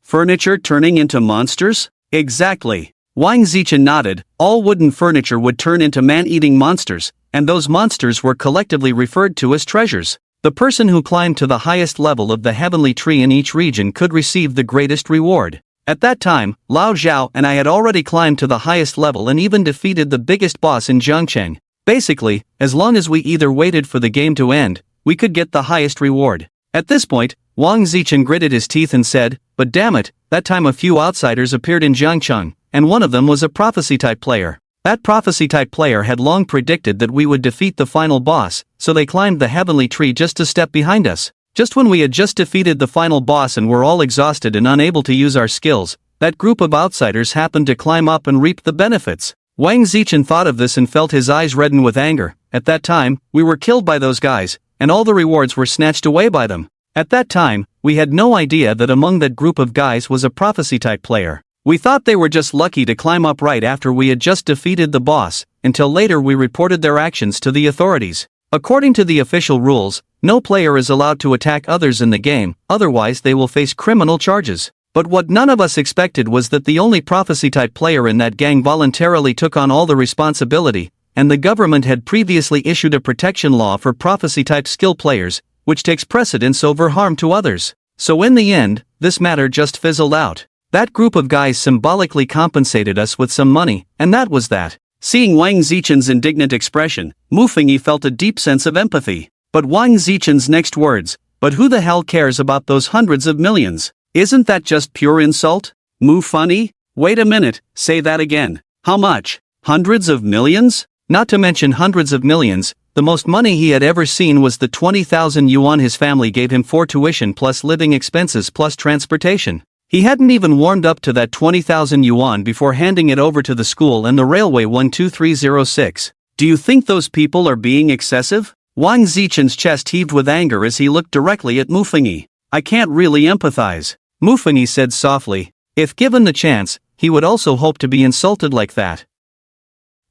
Furniture turning into monsters? Exactly. Wang Zichen nodded. All wooden furniture would turn into man-eating monsters, and those monsters were collectively referred to as treasures. The person who climbed to the highest level of the heavenly tree in each region could receive the greatest reward. At that time, Lao Zhao and I had already climbed to the highest level and even defeated the biggest boss in Zhangcheng. Basically, as long as we either waited for the game to end, we could get the highest reward. At this point, Wang Zichen gritted his teeth and said, but damn it, that time a few outsiders appeared in Zhangcheng, and one of them was a prophecy-type player. That prophecy-type player had long predicted that we would defeat the final boss, so they climbed the heavenly tree just a step behind us. Just when we had just defeated the final boss and were all exhausted and unable to use our skills, that group of outsiders happened to climb up and reap the benefits. Wang Zichen thought of this and felt his eyes redden with anger. At that time, we were killed by those guys, and all the rewards were snatched away by them. At that time, we had no idea that among that group of guys was a prophecy-type player. We thought they were just lucky to climb up right after we had just defeated the boss, until later we reported their actions to the authorities. According to the official rules, no player is allowed to attack others in the game, otherwise they will face criminal charges. But what none of us expected was that the only prophecy-type player in that gang voluntarily took on all the responsibility, and the government had previously issued a protection law for prophecy-type skill players, which takes precedence over harm to others. So in the end, this matter just fizzled out. That group of guys symbolically compensated us with some money, and that was that. Seeing Wang Zichen's indignant expression, Mufengi felt a deep sense of empathy. But Wang Zichen's next words, but who the hell cares about those hundreds of millions? Isn't that just pure insult? Mufengi? Wait a minute, say that again. How much? Hundreds of millions? Not to mention hundreds of millions, the most money he had ever seen was the 20,000 yuan his family gave him for tuition plus living expenses plus transportation. He hadn't even warmed up to that 20,000 yuan before handing it over to the school and the railway 12306. Do you think those people are being excessive? Wang Zichen's chest heaved with anger as he looked directly at Mufengi. I can't really empathize. Mufengi said softly. If given the chance, he would also hope to be insulted like that.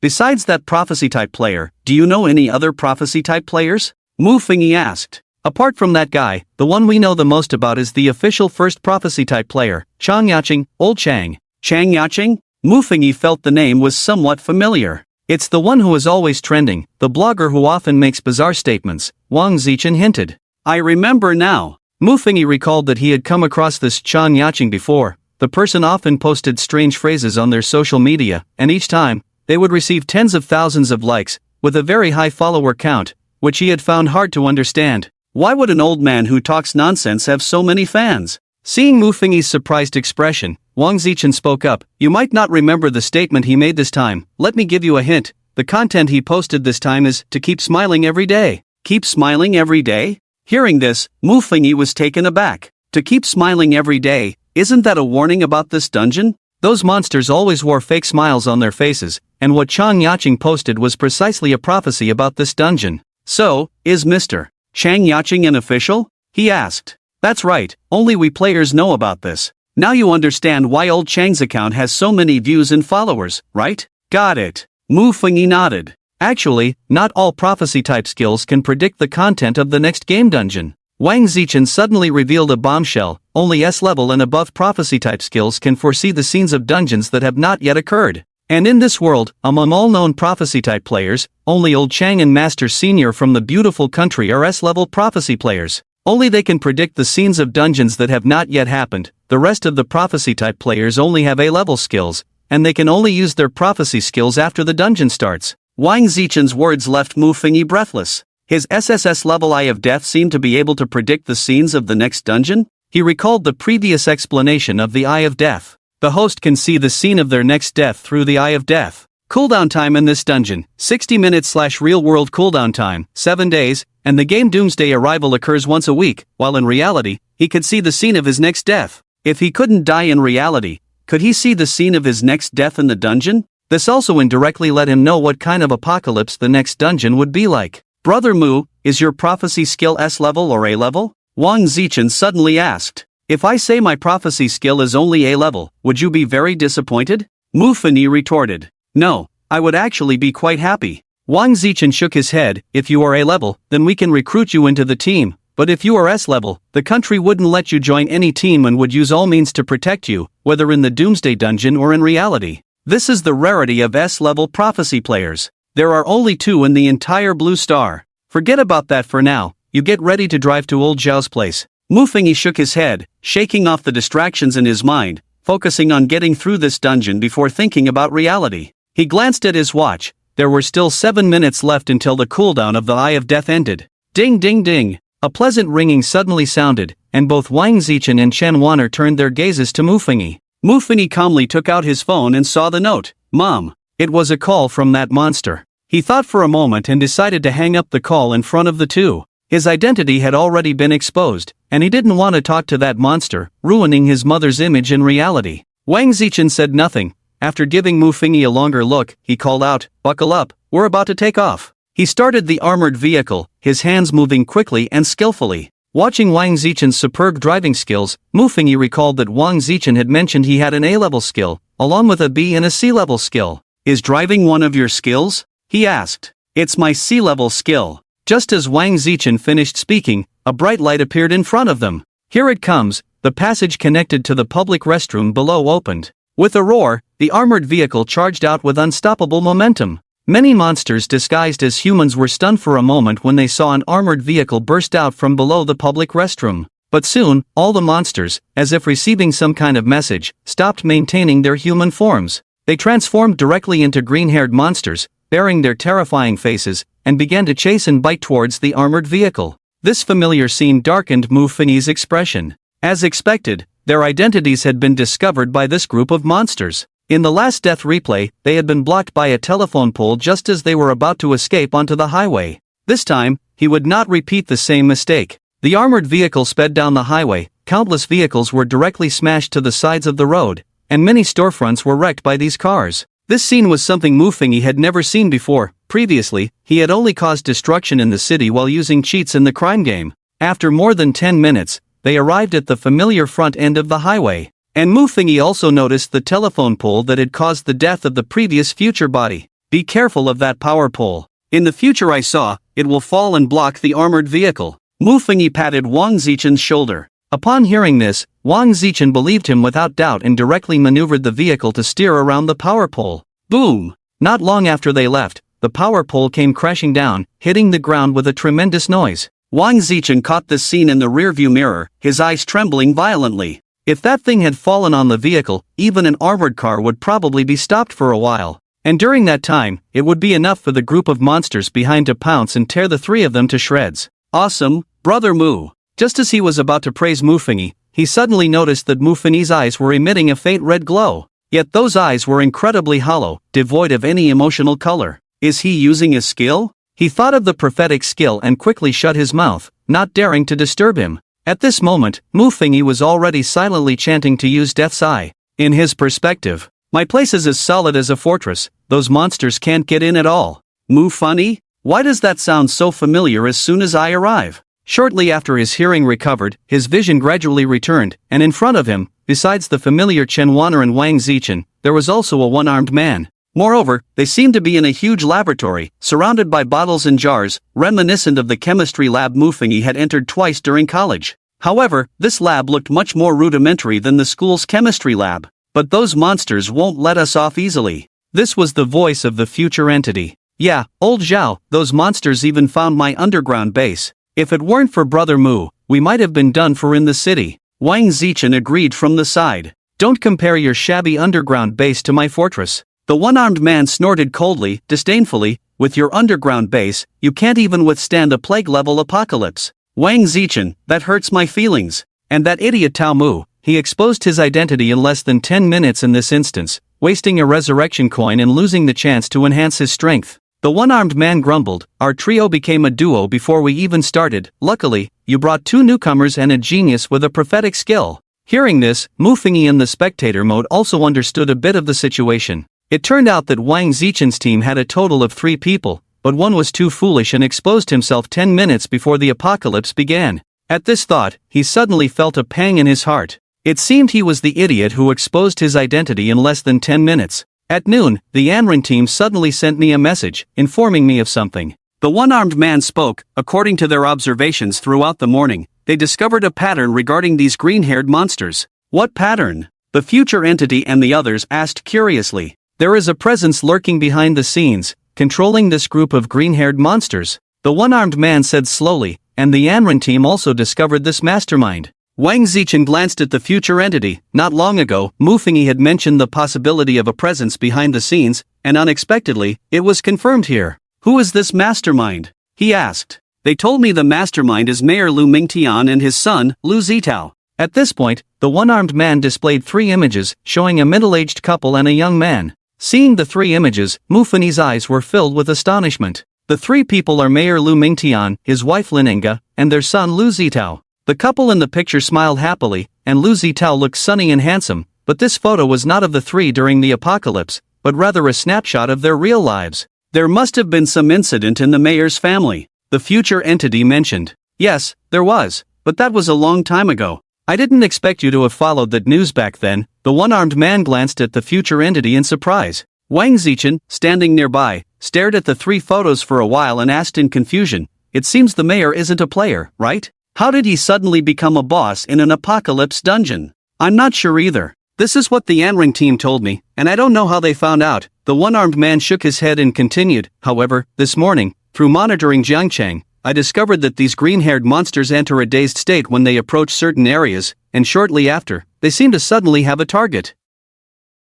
Besides that prophecy-type player, do you know any other prophecy-type players? Mufengi asked. Apart from that guy, the one we know the most about is the official first prophecy-type player, Chang Yacheng, Old Chang. Chang Yacheng? Mufengi felt the name was somewhat familiar. It's the one who is always trending, the blogger who often makes bizarre statements, Wang Zichen hinted. I remember now. Mufengi recalled that he had come across this Chang Yacheng before. The person often posted strange phrases on their social media, and each time, they would receive tens of thousands of likes, with a very high follower count, which he had found hard to understand. Why would an old man who talks nonsense have so many fans? Seeing Mu Fengyi's surprised expression, Wang Zichen spoke up. You might not remember the statement he made this time. Let me give you a hint. The content he posted this time is to keep smiling every day. Keep smiling every day? Hearing this, Mu Fengyi was taken aback. To keep smiling every day, isn't that a warning about this dungeon? Those monsters always wore fake smiles on their faces, and what Chang Yacheng posted was precisely a prophecy about this dungeon. So, is Mr. Chang Yacheng an official? He asked. That's right, only we players know about this. Now you understand why old Chang's account has so many views and followers, right? Got it. Mu Fengyi nodded. Actually, not all prophecy-type skills can predict the content of the next game dungeon. Wang Zichen suddenly revealed a bombshell. Only S-level and above prophecy-type skills can foresee the scenes of dungeons that have not yet occurred. And in this world, among all known prophecy-type players, only Old Chang and Master Senior from the beautiful country are S-level prophecy players. Only they can predict the scenes of dungeons that have not yet happened. The rest of the prophecy-type players only have A-level skills, and they can only use their prophecy skills after the dungeon starts. Wang Zichen's words left Mu Fengyi breathless. His Sss-Level Eye of Death seemed to be able to predict the scenes of the next dungeon? He recalled the previous explanation of the Eye of Death. The host can see the scene of their next death through the Eye of Death. Cooldown time in this dungeon, 60 minutes/real world cooldown time, 7 days, and the game Doomsday arrival occurs once a week, while in reality, he could see the scene of his next death. If he couldn't die in reality, could he see the scene of his next death in the dungeon? This also indirectly let him know what kind of apocalypse the next dungeon would be like. Brother Mu, is your prophecy skill S-level or A-level? Wang Zichen suddenly asked. If I say my prophecy skill is only A-level, would you be very disappointed? Mu Fengyi retorted. No, I would actually be quite happy. Wang Zichen shook his head. If you are A-level, then we can recruit you into the team, but if you are S-level, the country wouldn't let you join any team and would use all means to protect you, whether in the Doomsday dungeon or in reality. This is the rarity of S-level prophecy players. There are only 2 in the entire Blue Star. Forget about that for now. You get ready to drive to old Zhao's place. Mu Fengyi shook his head, shaking off the distractions in his mind, focusing on getting through this dungeon before thinking about reality. He glanced at his watch. There were still 7 minutes left until the cooldown of the Eye of Death ended. Ding ding ding. A pleasant ringing suddenly sounded, and both Wang Zichen and Chen Wanner turned their gazes to Mu Fengyi. Mu Fengyi calmly took out his phone and saw the note. Mom. It was a call from that monster. He thought for a moment and decided to hang up the call in front of the 2. His identity had already been exposed, and he didn't want to talk to that monster, ruining his mother's image in reality. Wang Zichen said nothing. After giving Mu Fengyi a longer look, he called out, "Buckle up, we're about to take off." He started the armored vehicle, his hands moving quickly and skillfully. Watching Wang Zichen's superb driving skills, Mu Fengyi recalled that Wang Zichen had mentioned he had an A-level skill, along with a B and a C-level skill. Is driving one of your skills? He asked. It's my C-level skill. Just as Wang Zichen finished speaking, a bright light appeared in front of them. Here it comes. The passage connected to the public restroom below opened. With a roar, the armored vehicle charged out with unstoppable momentum. Many monsters disguised as humans were stunned for a moment when they saw an armored vehicle burst out from below the public restroom. But soon, all the monsters, as if receiving some kind of message, stopped maintaining their human forms. They transformed directly into green-haired monsters, bearing their terrifying faces, and began to chase and bite towards the armored vehicle. This familiar scene darkened Mu Fengyi's expression. As expected, their identities had been discovered by this group of monsters. In the last death replay, they had been blocked by a telephone pole just as they were about to escape onto the highway. This time, he would not repeat the same mistake. The armored vehicle sped down the highway, countless vehicles were directly smashed to the sides of the road, and many storefronts were wrecked by these cars. This scene was something Mu Fengyi had never seen before. Previously, he had only caused destruction in the city while using cheats in the crime game. After more than 10 minutes, they arrived at the familiar front end of the highway. And Mu Fengyi also noticed the telephone pole that had caused the death of the previous future body. Be careful of that power pole. In the future I saw, it will fall and block the armored vehicle. Mu Fengyi patted Wang Zichen's shoulder. Upon hearing this, Wang Zichen believed him without doubt and directly maneuvered the vehicle to steer around the power pole. Boom! Not long after they left, the power pole came crashing down, hitting the ground with a tremendous noise. Wang Zichen caught this scene in the rearview mirror, his eyes trembling violently. If that thing had fallen on the vehicle, even an armored car would probably be stopped for a while. And during that time, it would be enough for the group of monsters behind to pounce and tear the three of them to shreds. Awesome, Brother Mu. Just as he was about to praise Mufingi, he suddenly noticed that Mufingi's eyes were emitting a faint red glow. Yet those eyes were incredibly hollow, devoid of any emotional color. Is he using a skill? He thought of the prophetic skill and quickly shut his mouth, not daring to disturb him. At this moment, Mufingi was already silently chanting to use Death's Eye. In his perspective, my place is as solid as a fortress, those monsters can't get in at all. Mufunny? Why does that sound so familiar as soon as I arrive? Shortly after his hearing recovered, his vision gradually returned, and in front of him, besides the familiar Chen Wanner and Wang Zichen, there was also a one-armed man. Moreover, they seemed to be in a huge laboratory, surrounded by bottles and jars, reminiscent of the chemistry lab Mufingi had entered twice during college. However, this lab looked much more rudimentary than the school's chemistry lab. But those monsters won't let us off easily. This was the voice of the future entity. Yeah, old Zhao, those monsters even found my underground base. If it weren't for Brother Mu, we might have been done for in the city. Wang Zichen agreed from the side. Don't compare your shabby underground base to my fortress. The one-armed man snorted coldly, disdainfully. With your underground base, you can't even withstand a plague-level apocalypse. Wang Zichen, that hurts my feelings. And that idiot Tao Mu, he exposed his identity in less than 10 minutes in this instance, wasting a resurrection coin and losing the chance to enhance his strength. The one-armed man grumbled, our trio became a duo before we even started. Luckily, you brought two newcomers and a genius with a prophetic skill. Hearing this, Mufingi in the spectator mode also understood a bit of the situation. It turned out that Wang Zichen's team had a total of 3 people, but one was too foolish and exposed himself 10 minutes before the apocalypse began. At this thought, he suddenly felt a pang in his heart. It seemed he was the idiot who exposed his identity in less than 10 minutes. At noon, the Anran team suddenly sent me a message, informing me of something. The one-armed man spoke. According to their observations throughout the morning, they discovered a pattern regarding these green-haired monsters. What pattern? The future entity and the others asked curiously. There is a presence lurking behind the scenes, controlling this group of green-haired monsters. The one-armed man said slowly, and the Anran team also discovered this mastermind. Wang Zichen glanced at the future entity. Not long ago, Mufingi had mentioned the possibility of a presence behind the scenes, and unexpectedly, it was confirmed here. Who is this mastermind? He asked. They told me the mastermind is Mayor Lu Mingtian and his son, Lu Zitao. At this point, the one-armed man displayed 3 images, showing a middle-aged couple and a young man. Seeing the 3 images, Mufingi's eyes were filled with astonishment. The 3 people are Mayor Lu Mingtian, his wife Linenga, and their son Lu Zitao. The couple in the picture smiled happily, and Lu Zitao looked sunny and handsome, but this photo was not of the 3 during the apocalypse, but rather a snapshot of their real lives. There must have been some incident in the mayor's family, the future entity mentioned. Yes, there was, but that was a long time ago. I didn't expect you to have followed that news back then. The one-armed man glanced at the future entity in surprise. Wang Zichen, standing nearby, stared at the 3 photos for a while and asked in confusion, it seems the mayor isn't a player, right? How did he suddenly become a boss in an apocalypse dungeon? I'm not sure either. This is what the Anring team told me, and I don't know how they found out. The one-armed man shook his head and continued, however, this morning, through monitoring Jiangchang, I discovered that these green-haired monsters enter a dazed state when they approach certain areas, and shortly after, they seem to suddenly have a target.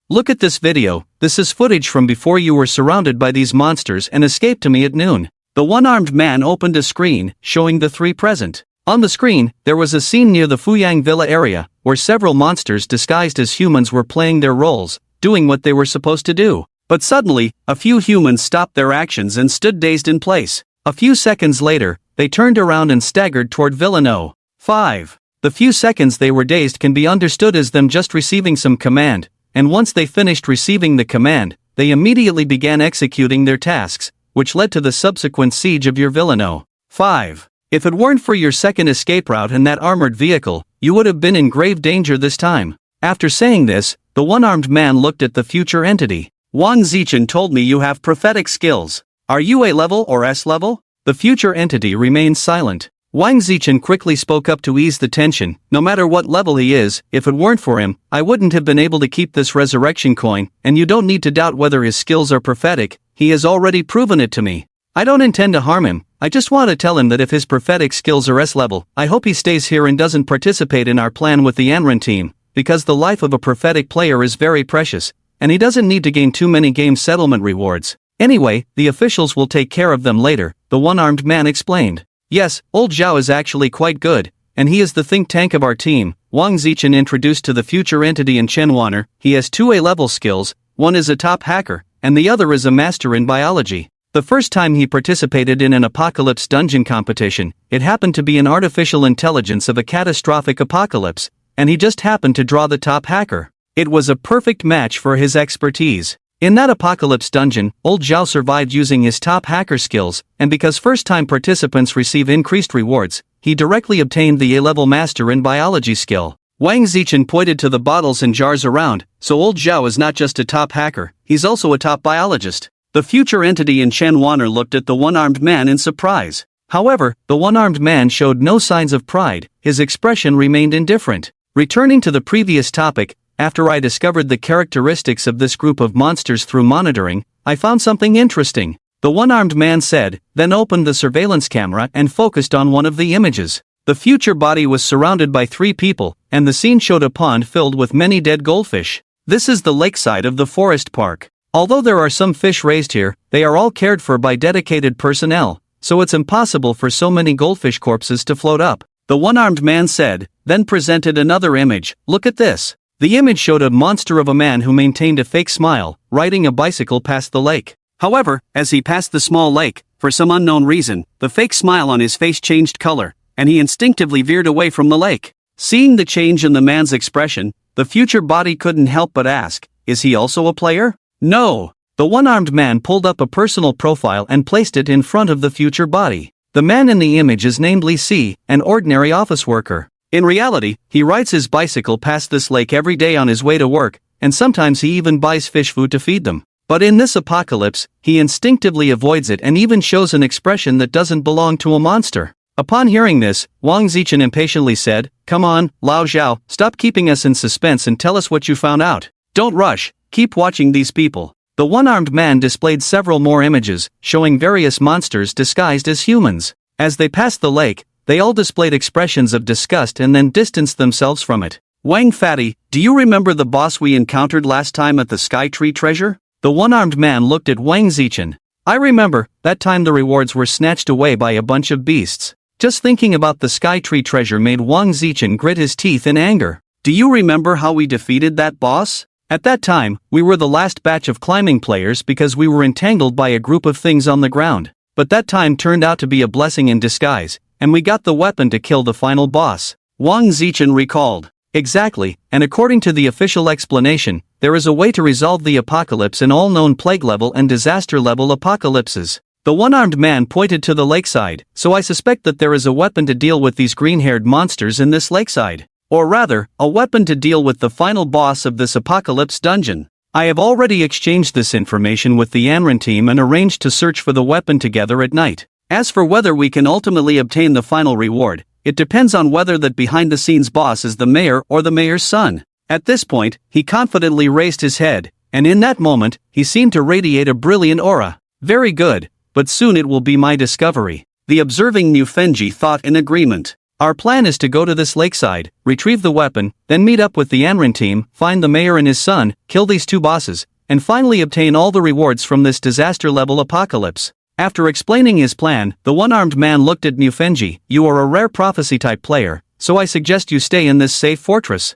Look at this video. This is footage from before you were surrounded by these monsters and escaped to me at noon. The one-armed man opened a screen, showing the 3 present. On the screen, there was a scene near the Fuyang Villa area, where several monsters disguised as humans were playing their roles, doing what they were supposed to do. But suddenly, a few humans stopped their actions and stood dazed in place. A few seconds later, they turned around and staggered toward Villa No. 5. The few seconds they were dazed can be understood as them just receiving some command, and once they finished receiving the command, they immediately began executing their tasks, which led to the subsequent siege of your Villa No. 5. If it weren't for your second escape route and that armored vehicle, you would have been in grave danger this time. After saying this, the one-armed man looked at the future entity. Wang Zichen told me you have prophetic skills. Are you A level or S level? The future entity remained silent. Wang Zichen quickly spoke up to ease the tension. No matter what level he is, if it weren't for him, I wouldn't have been able to keep this resurrection coin, and you don't need to doubt whether his skills are prophetic. He has already proven it to me. I don't intend to harm him. I just want to tell him that if his prophetic skills are S level, I hope he stays here and doesn't participate in our plan with the Anran team, because the life of a prophetic player is very precious, and he doesn't need to gain too many game settlement rewards. Anyway, the officials will take care of them later, the one-armed man explained. Yes, old Zhao is actually quite good, and he is the think tank of our team, Wang Zichen introduced to the future entity in Chenwanner. He has two A-level skills, one is a top hacker, and the other is a master in biology. The first time he participated in an apocalypse dungeon competition, it happened to be an artificial intelligence of a catastrophic apocalypse, and he just happened to draw the top hacker. It was a perfect match for his expertise. In that apocalypse dungeon, old Zhao survived using his top hacker skills, and because first-time participants receive increased rewards, he directly obtained the A-level master in biology skill. Wang Zichen pointed to the bottles and jars around, so old Zhao is not just a top hacker, he's also a top biologist. The future entity in Chenwanner looked at the one-armed man in surprise. However, the one-armed man showed no signs of pride, his expression remained indifferent. Returning to the previous topic, after I discovered the characteristics of this group of monsters through monitoring, I found something interesting. The one-armed man said, then opened the surveillance camera and focused on one of the images. The future body was surrounded by 3 people, and the scene showed a pond filled with many dead goldfish. This is the lakeside of the forest park. Although there are some fish raised here, they are all cared for by dedicated personnel, so it's impossible for so many goldfish corpses to float up. The one-armed man said, then presented another image. Look at this. The image showed a monster of a man who maintained a fake smile, riding a bicycle past the lake. However, as he passed the small lake, for some unknown reason, the fake smile on his face changed color, and he instinctively veered away from the lake. Seeing the change in the man's expression, the future body couldn't help but ask, is he also a player? No. The one-armed man pulled up a personal profile and placed it in front of the future body. The man in the image is named Li Si, an ordinary office worker. In reality, he rides his bicycle past this lake every day on his way to work, and sometimes he even buys fish food to feed them. But in this apocalypse, he instinctively avoids it and even shows an expression that doesn't belong to a monster. Upon hearing this, Wang Zichen impatiently said, "Come on, Lao Zhao, stop keeping us in suspense and tell us what you found out. Don't rush, keep watching these people." The one-armed man displayed several more images, showing various monsters disguised as humans. As they passed the lake, they all displayed expressions of disgust and then distanced themselves from it. "Wang Fatty, do you remember the boss we encountered last time at the Sky Tree Treasure?" The one-armed man looked at Wang Zichen. "I remember, that time the rewards were snatched away by a bunch of beasts." Just thinking about the Sky Tree Treasure made Wang Zichen grit his teeth in anger. "Do you remember how we defeated that boss? At that time, we were the last batch of climbing players because we were entangled by a group of things on the ground. But that time turned out to be a blessing in disguise, and we got the weapon to kill the final boss," Wang Zichen recalled. Exactly, and according to the official explanation, there is a way to resolve the apocalypse in all known plague level and disaster level apocalypses. The one-armed man pointed to the lakeside, so I suspect that there is a weapon to deal with these green-haired monsters in this lakeside. Or rather, a weapon to deal with the final boss of this apocalypse dungeon. I have already exchanged this information with the Anran team and arranged to search for the weapon together at night. As for whether we can ultimately obtain the final reward, it depends on whether that behind-the-scenes boss is the mayor or the mayor's son. At this point, he confidently raised his head, and in that moment, he seemed to radiate a brilliant aura. "Very good, but soon it will be my discovery." The observing Niu Fenji thought in agreement. "Our plan is to go to this lakeside, retrieve the weapon, then meet up with the Anran team, find the mayor and his son, kill these 2 bosses, and finally obtain all the rewards from this disaster-level apocalypse." After explaining his plan, the one-armed man looked at Niu Fenji. "You are a rare prophecy-type player, so I suggest you stay in this safe fortress.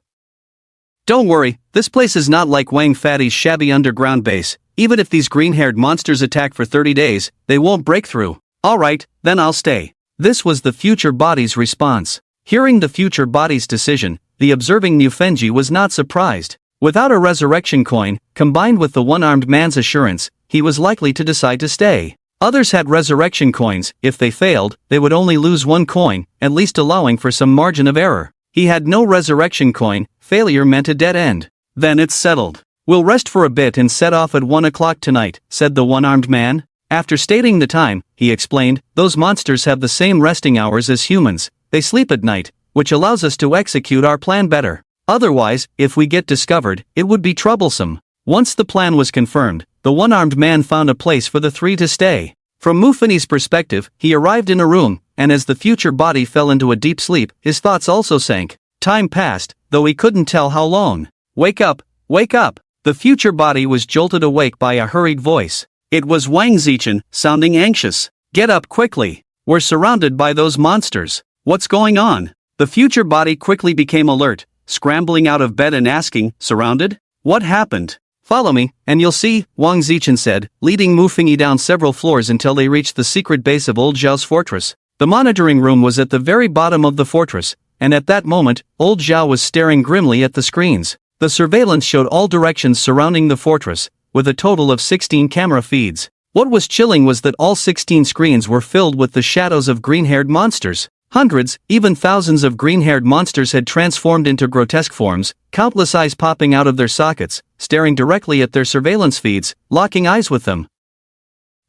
Don't worry, this place is not like Wang Fatty's shabby underground base. Even if these green-haired monsters attack for 30 days, they won't break through." "Alright, then I'll stay." This was the future body's response. Hearing the future body's decision, the observing Niu Fenji was not surprised. Without a resurrection coin, combined with the one-armed man's assurance, he was likely to decide to stay. Others had resurrection coins. If they failed, they would only lose 1 coin, at least allowing for some margin of error. He had no resurrection coin, failure meant a dead end. "Then it's settled. We'll rest for a bit and set off at 1 o'clock tonight," said the one-armed man. After stating the time, he explained, "Those monsters have the same resting hours as humans. They sleep at night, which allows us to execute our plan better. Otherwise, if we get discovered, it would be troublesome." Once the plan was confirmed, the one-armed man found a place for the 3 to stay. From Mufini's perspective, he arrived in a room, and as the future body fell into a deep sleep, his thoughts also sank. Time passed, though he couldn't tell how long. Wake up, wake up! The future body was jolted awake by a hurried voice. It was Wang Zichen, sounding anxious. Get up quickly. We're surrounded by those monsters. What's going on? The future body quickly became alert, scrambling out of bed and asking, surrounded? What happened? Follow me, and you'll see, Wang Zichen said, leading Mu Fingyi down several floors until they reached the secret base of Old Zhao's fortress. The monitoring room was at the very bottom of the fortress, and at that moment, Old Zhao was staring grimly at the screens. The surveillance showed all directions surrounding the fortress, with a total of 16 camera feeds. What was chilling was that all 16 screens were filled with the shadows of green-haired monsters. Hundreds, even thousands of green-haired monsters had transformed into grotesque forms, countless eyes popping out of their sockets, staring directly at their surveillance feeds, locking eyes with them.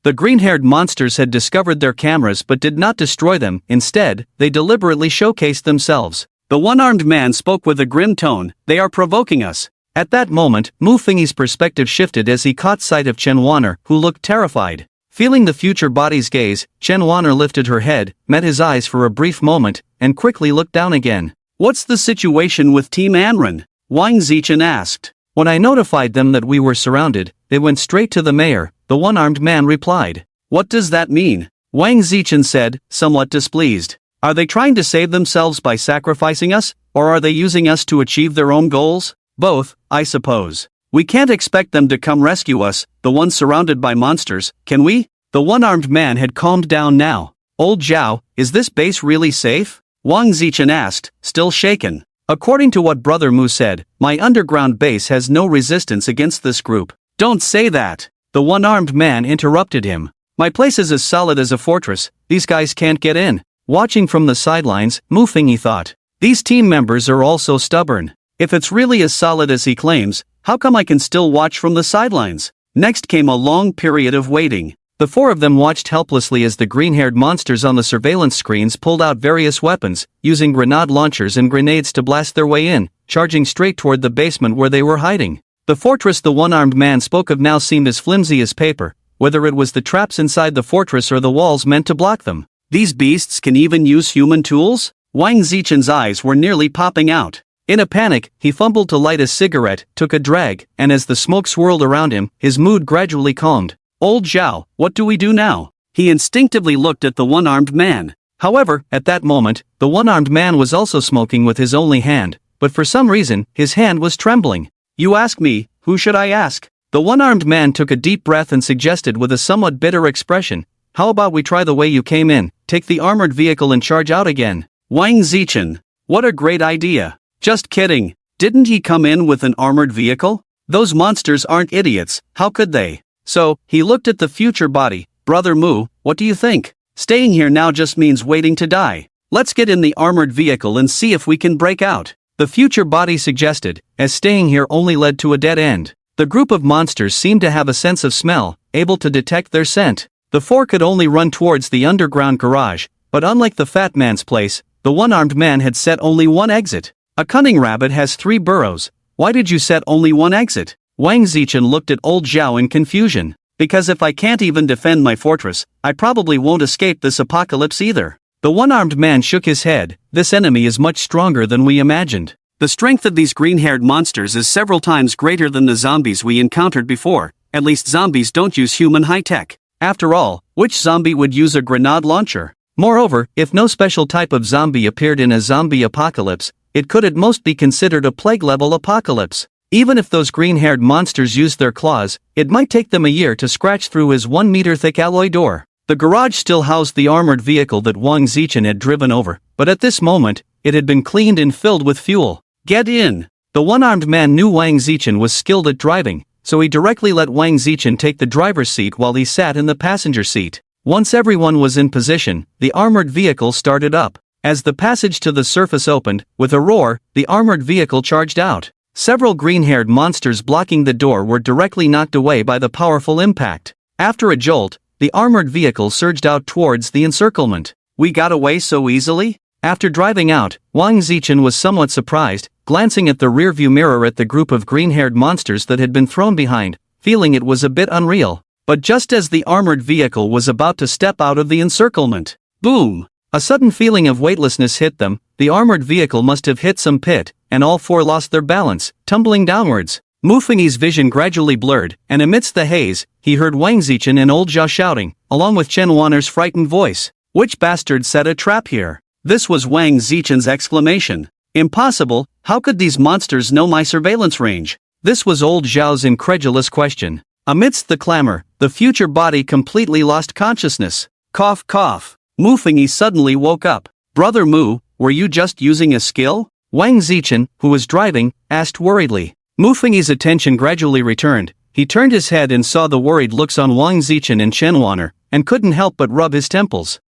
The green-haired monsters had discovered their cameras but did not destroy them. Instead, they deliberately showcased themselves. The one-armed man spoke with a grim tone. They are provoking us. At that moment, Mu Fingyi's perspective shifted as he caught sight of Chen Wan'er, who looked terrified. Feeling the future body's gaze, Chen Wan'er lifted her head, met his eyes for a brief moment, and quickly looked down again. What's the situation with Team Anren? Wang Zichen asked. When I notified them that we were surrounded, they went straight to the mayor, the one-armed man replied. What does that mean? Wang Zichen said, somewhat displeased. Are they trying to save themselves by sacrificing us, or are they using us to achieve their own goals? Both, I suppose. We can't expect them to come rescue us, the ones surrounded by monsters, can we? The one-armed man had calmed down now. Old Zhao, is this base really safe? Wang Zichen asked, still shaken. According to what Brother Mu said, my underground base has no resistance against this group. Don't say that! The one-armed man interrupted him. My place is as solid as a fortress, these guys can't get in. Watching from the sidelines, Mu Fingyi thought. These team members are all so stubborn. If it's really as solid as he claims, how come I can still watch from the sidelines? Next came a long period of waiting. The four of them watched helplessly as the green-haired monsters on the surveillance screens pulled out various weapons, using grenade launchers and grenades to blast their way in, charging straight toward the basement where they were hiding. The fortress the one-armed man spoke of now seemed as flimsy as paper, whether it was the traps inside the fortress or the walls meant to block them. These beasts can even use human tools? Wang Zichen's eyes were nearly popping out. In a panic, he fumbled to light a cigarette, took a drag, and as the smoke swirled around him, his mood gradually calmed. Old Zhao, what do we do now? He instinctively looked at the one-armed man. However, at that moment, the one-armed man was also smoking with his only hand, but for some reason, his hand was trembling. You ask me, who should I ask? The one-armed man took a deep breath and suggested with a somewhat bitter expression, how about we try the way you came in, take the armored vehicle and charge out again? Wang Zichen. What a great idea. Just kidding. Didn't he come in with an armored vehicle? Those monsters aren't idiots, how could they? So, he looked at the future body. Brother Mu, what do you think? Staying here now just means waiting to die. Let's get in the armored vehicle and see if we can break out. The future body suggested, as staying here only led to a dead end. The group of monsters seemed to have a sense of smell, able to detect their scent. The four could only run towards the underground garage, but unlike the fat man's place, the one-armed man had set only one exit. A cunning rabbit has 3 burrows. Why did you set only one exit? Wang Zichen looked at Old Zhao in confusion. Because if I can't even defend my fortress, I probably won't escape this apocalypse either. The one-armed man shook his head. This enemy is much stronger than we imagined. The strength of these green-haired monsters is several times greater than the zombies we encountered before. At least zombies don't use human high-tech. After all, which zombie would use a grenade launcher? Moreover, if no special type of zombie appeared in a zombie apocalypse, it could at most be considered a plague-level apocalypse. Even if those green-haired monsters used their claws, it might take them a year to scratch through his 1-meter-thick alloy door. The garage still housed the armored vehicle that Wang Zichen had driven over, but at this moment, it had been cleaned and filled with fuel. Get in! The one-armed man knew Wang Zichen was skilled at driving, so he directly let Wang Zichen take the driver's seat while he sat in the passenger seat. Once everyone was in position, the armored vehicle started up. As the passage to the surface opened, with a roar, the armored vehicle charged out. Several green-haired monsters blocking the door were directly knocked away by the powerful impact. After a jolt, the armored vehicle surged out towards the encirclement. We got away so easily? After driving out, Wang Zichen was somewhat surprised, glancing at the rearview mirror at the group of green-haired monsters that had been thrown behind, feeling it was a bit unreal. But just as the armored vehicle was about to step out of the encirclement, boom! A sudden feeling of weightlessness hit them. The armored vehicle must have hit some pit, and all four lost their balance, tumbling downwards. Mufeng's vision gradually blurred, and amidst the haze, he heard Wang Zichen and old Zhao shouting, along with Chen Wanner's frightened voice. Which bastard set a trap here? This was Wang Zichen's exclamation. Impossible, how could these monsters know my surveillance range? This was old Zhao's incredulous question. Amidst the clamor, the future body completely lost consciousness. Cough cough. Mufeng suddenly woke up. Brother Mu, were you just using a skill? Wang Zichen, who was driving, asked worriedly. Mufeng's attention gradually returned. He turned his head and saw the worried looks on Wang Zichen and Chen Wanner, and couldn't help but rub his temples.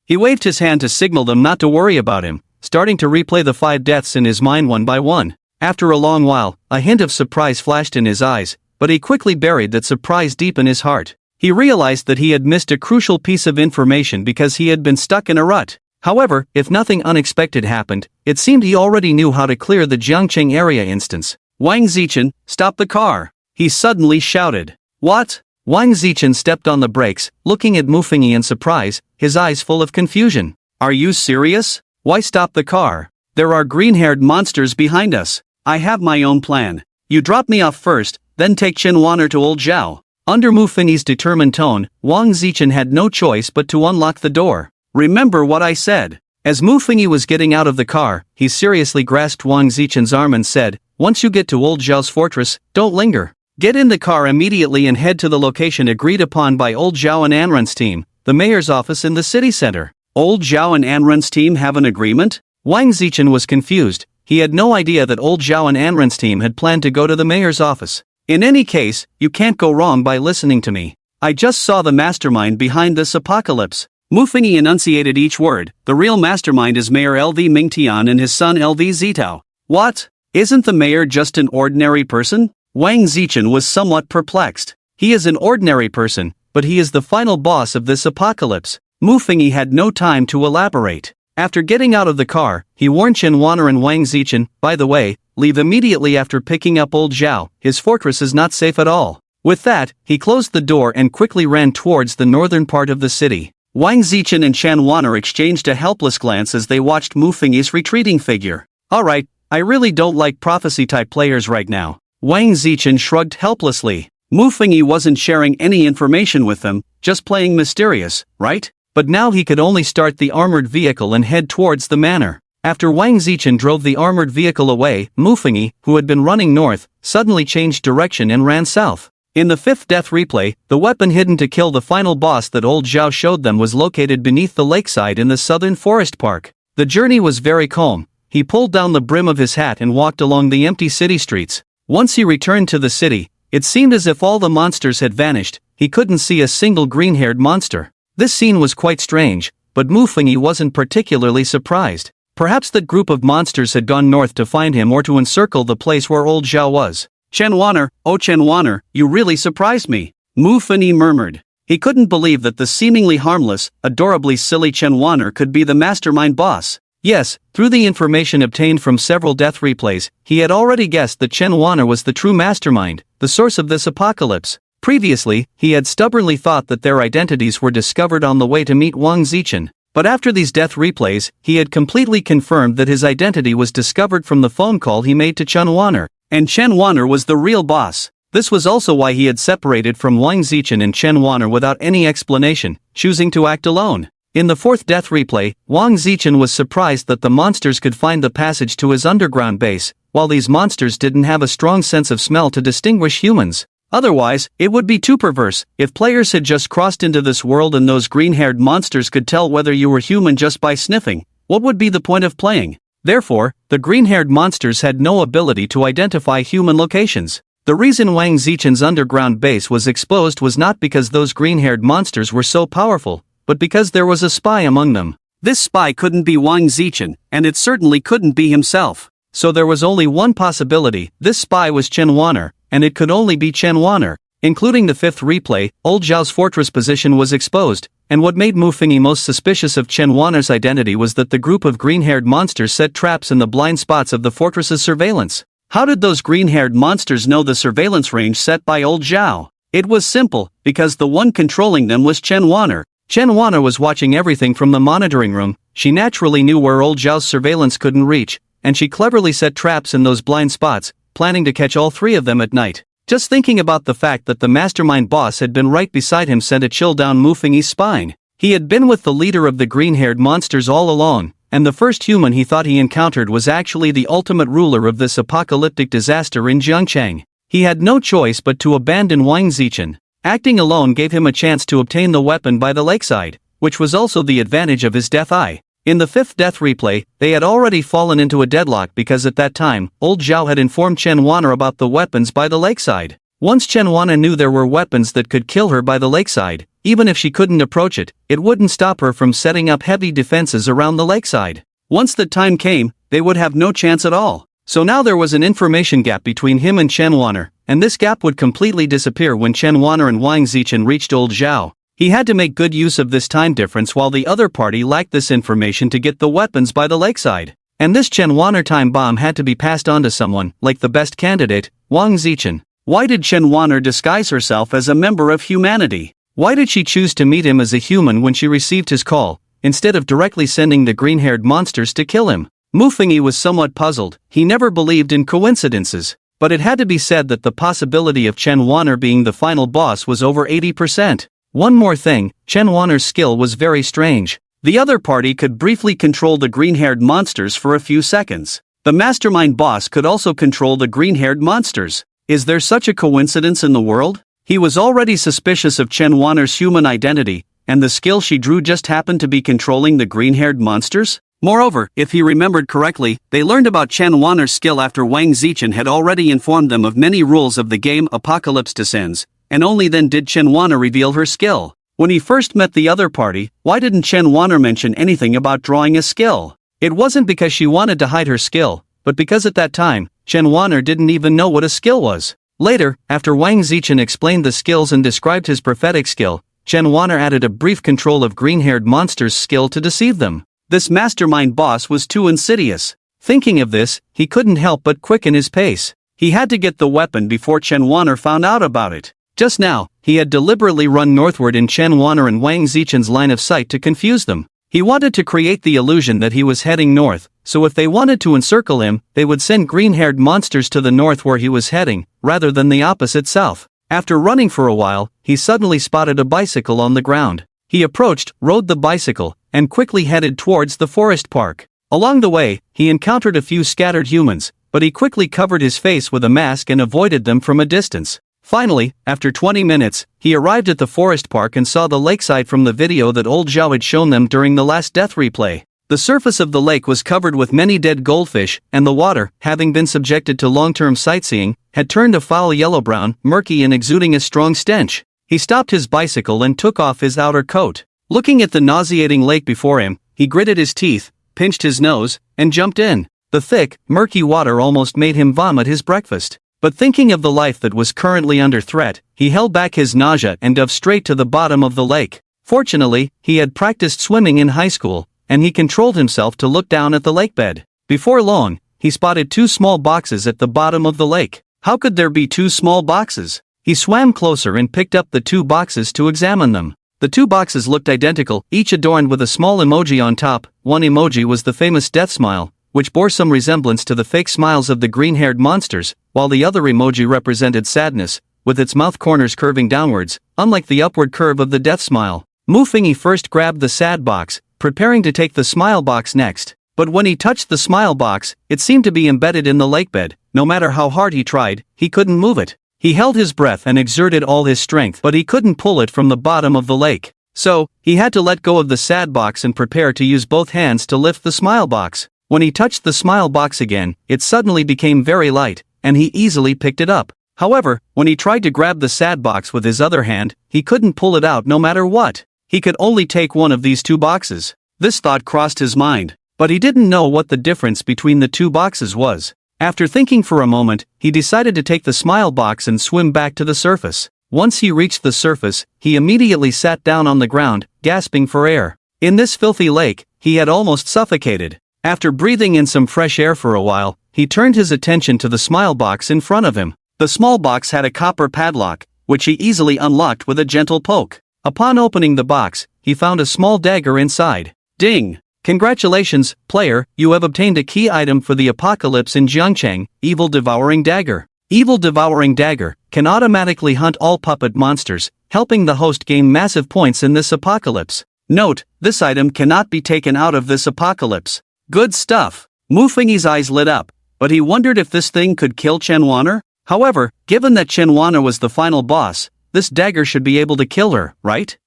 He waved his hand to signal them not to worry about him, starting to replay the 5 deaths in his mind one by one. After a long while, a hint of surprise flashed in his eyes, but he quickly buried that surprise deep in his heart. He realized that he had missed a crucial piece of information because he had been stuck in a rut. However, if nothing unexpected happened, it seemed he already knew how to clear the Jiangcheng area instance. Wang Zichen, stop the car! He suddenly shouted. What? Wang Zichen stepped on the brakes, looking at Mufeng in surprise, his eyes full of confusion. Are you serious? Why stop the car? There are green-haired monsters behind us. I have my own plan. You drop me off first, then take Chen Wanner to old Zhao. Under Mufeng's determined tone, Wang Zichen had no choice but to unlock the door. Remember what I said. As Mufeng was getting out of the car, he seriously grasped Wang Zichen's arm and said, once you get to old Zhao's fortress, don't linger. Get in the car immediately and head to the location agreed upon by old Zhao and Anren's team, the mayor's office in the city center. Old Zhao and Anren's team have an agreement? Wang Zichen was confused. He had no idea that old Zhao and Anren's team had planned to go to the mayor's office. In any case, you can't go wrong by listening to me. I just saw the mastermind behind this apocalypse. Mufeng enunciated each word. The real mastermind is Mayor LV Mingtian and his son LV Zitao. What? Isn't the mayor just an ordinary person? Wang Zichen was somewhat perplexed. He is an ordinary person, but he is the final boss of this apocalypse. Mufeng had no time to elaborate. After getting out of the car, he warned Chen Wanner and Wang Zichen, by the way, leave immediately after picking up old Zhao, his fortress is not safe at all. With that, he closed the door and quickly ran towards the northern part of the city. Wang Zichen and Chen Wanner exchanged a helpless glance as they watched Mufeng's retreating figure. Alright, I really don't like prophecy-type players right now. Wang Zichen shrugged helplessly. Mufeng wasn't sharing any information with them, just playing mysterious, right? But now he could only start the armored vehicle and head towards the manor. After Wang Zichen drove the armored vehicle away, Mufeng, who had been running north, suddenly changed direction and ran south. In the 5th death replay, the weapon hidden to kill the final boss that old Zhao showed them was located beneath the lakeside in the southern forest park. The journey was very calm. He pulled down the brim of his hat and walked along the empty city streets. Once he returned to the city, it seemed as if all the monsters had vanished. He couldn't see a single green-haired monster. This scene was quite strange, but Mufeng wasn't particularly surprised. Perhaps that group of monsters had gone north to find him or to encircle the place where old Zhao was. Chen Wanner, oh Chen Wanner, you really surprised me. Mufeng murmured. He couldn't believe that the seemingly harmless, adorably silly Chen Wanner could be the mastermind boss. Yes, through the information obtained from several death replays, he had already guessed that Chen Wanner was the true mastermind, the source of this apocalypse. Previously, he had stubbornly thought that their identities were discovered on the way to meet Wang Zichen. But after these death replays, he had completely confirmed that his identity was discovered from the phone call he made to Chen Wanner. And Chen Wanner was the real boss. This was also why he had separated from Wang Zichen and Chen Wanner without any explanation, choosing to act alone. In the 4th death replay, Wang Zichen was surprised that the monsters could find the passage to his underground base, while these monsters didn't have a strong sense of smell to distinguish humans. Otherwise, it would be too perverse. If players had just crossed into this world and those green-haired monsters could tell whether you were human just by sniffing, what would be the point of playing? Therefore, the green-haired monsters had no ability to identify human locations. The reason Wang Zichen's underground base was exposed was not because those green-haired monsters were so powerful, but because there was a spy among them. This spy couldn't be Wang Zichen, and it certainly couldn't be himself. So there was only one possibility. This spy was Chen Wanner, and it could only be Chen Wanner. Including the 5th replay, old Zhao's fortress position was exposed, and what made Mufeng most suspicious of Chen Wanner's identity was that the group of green-haired monsters set traps in the blind spots of the fortress's surveillance. How did those green-haired monsters know the surveillance range set by old Zhao? It was simple, because the one controlling them was Chen Wanner. Chen Wanner was watching everything from the monitoring room. She naturally knew where old Zhao's surveillance couldn't reach, and she cleverly set traps in those blind spots, planning to catch all three of them at night. Just thinking about the fact that the mastermind boss had been right beside him sent a chill down Mufingi's spine. He had been with the leader of the green-haired monsters all along, and the first human he thought he encountered was actually the ultimate ruler of this apocalyptic disaster in Jiangchang. He had no choice but to abandon Wang Zichen. Acting alone gave him a chance to obtain the weapon by the lakeside, which was also the advantage of his death eye. In the fifth death replay, they had already fallen into a deadlock because at that time, old Zhao had informed Chen Wan'er about the weapons by the lakeside. Once Chen Wan'er knew there were weapons that could kill her by the lakeside, even if she couldn't approach it, it wouldn't stop her from setting up heavy defenses around the lakeside. Once the time came, they would have no chance at all. So now there was an information gap between him and Chen Wan'er, and this gap would completely disappear when Chen Wan'er and Wang Zichen reached old Zhao. He had to make good use of this time difference while the other party lacked this information to get the weapons by the lakeside. And this Chen Wan'er time bomb had to be passed on to someone, like the best candidate, Wang Zichen. Why did Chen Wan'er disguise herself as a member of humanity? Why did she choose to meet him as a human when she received his call, instead of directly sending the green-haired monsters to kill him? Mufingi was somewhat puzzled. He never believed in coincidences. But it had to be said that the possibility of Chen Wan'er being the final boss was over 80%. One more thing, Chen Wan'er's skill was very strange. The other party could briefly control the green-haired monsters for a few seconds. The mastermind boss could also control the green-haired monsters. Is there such a coincidence in the world? He was already suspicious of Chen Wan'er's human identity, and the skill she drew just happened to be controlling the green-haired monsters? Moreover, if he remembered correctly, they learned about Chen Wan'er's skill after Wang Zichen had already informed them of many rules of the game Apocalypse Descends, and only then did Chen Wan'er reveal her skill. When he first met the other party, why didn't Chen Wan'er mention anything about drawing a skill? It wasn't because she wanted to hide her skill, but because at that time, Chen Wan'er didn't even know what a skill was. Later, after Wang Zichen explained the skills and described his prophetic skill, Chen Wan'er added a brief control of green-haired monsters' skill to deceive them. This mastermind boss was too insidious. Thinking of this, he couldn't help but quicken his pace. He had to get the weapon before Chen Wan'er found out about it. Just now, he had deliberately run northward in Chen Wan'er and Wang Zichen's line of sight to confuse them. He wanted to create the illusion that he was heading north, so if they wanted to encircle him, they would send green-haired monsters to the north where he was heading, rather than the opposite south. After running for a while, he suddenly spotted a bicycle on the ground. He approached, rode the bicycle, and quickly headed towards the forest park. Along the way, he encountered a few scattered humans, but he quickly covered his face with a mask and avoided them from a distance. Finally, after 20 minutes, he arrived at the forest park and saw the lakeside from the video that old Zhao had shown them during the last death replay. The surface of the lake was covered with many dead goldfish, and the water, having been subjected to long-term sightseeing, had turned a foul yellow-brown, murky and exuding a strong stench. He stopped his bicycle and took off his outer coat. Looking at the nauseating lake before him, he gritted his teeth, pinched his nose, and jumped in. The thick, murky water almost made him vomit his breakfast. But thinking of the life that was currently under threat, he held back his nausea and dove straight to the bottom of the lake. Fortunately, he had practiced swimming in high school, and he controlled himself to look down at the lakebed. Before long, he spotted two small boxes at the bottom of the lake. How could there be two small boxes? He swam closer and picked up the two boxes to examine them. The two boxes looked identical, each adorned with a small emoji on top. One emoji was the famous death smile, which bore some resemblance to the fake smiles of the green-haired monsters, while the other emoji represented sadness, with its mouth corners curving downwards, unlike the upward curve of the death smile. Mufingi first grabbed the sad box, preparing to take the smile box next. But when he touched the smile box, it seemed to be embedded in the lakebed. No matter how hard he tried, he couldn't move it. He held his breath and exerted all his strength, but he couldn't pull it from the bottom of the lake. So, he had to let go of the sad box and prepare to use both hands to lift the smile box. When he touched the smile box again, it suddenly became very light, and he easily picked it up. However, when he tried to grab the sad box with his other hand, he couldn't pull it out no matter what. He could only take one of these two boxes. This thought crossed his mind, but he didn't know what the difference between the two boxes was. After thinking for a moment, he decided to take the smile box and swim back to the surface. Once he reached the surface, he immediately sat down on the ground, gasping for air. In this filthy lake, he had almost suffocated. After breathing in some fresh air for a while, he turned his attention to the smile box in front of him. The small box had a copper padlock, which he easily unlocked with a gentle poke. Upon opening the box, he found a small dagger inside. Ding! Congratulations, player, you have obtained a key item for the apocalypse in Jiangcheng, Evil Devouring Dagger. Evil Devouring Dagger can automatically hunt all puppet monsters, helping the host gain massive points in this apocalypse. Note, this item cannot be taken out of this apocalypse. Good stuff. Mu Fengyi's eyes lit up, but he wondered if this thing could kill Chen Wanner. However, given that Chen Wanner was the final boss, this dagger should be able to kill her, right?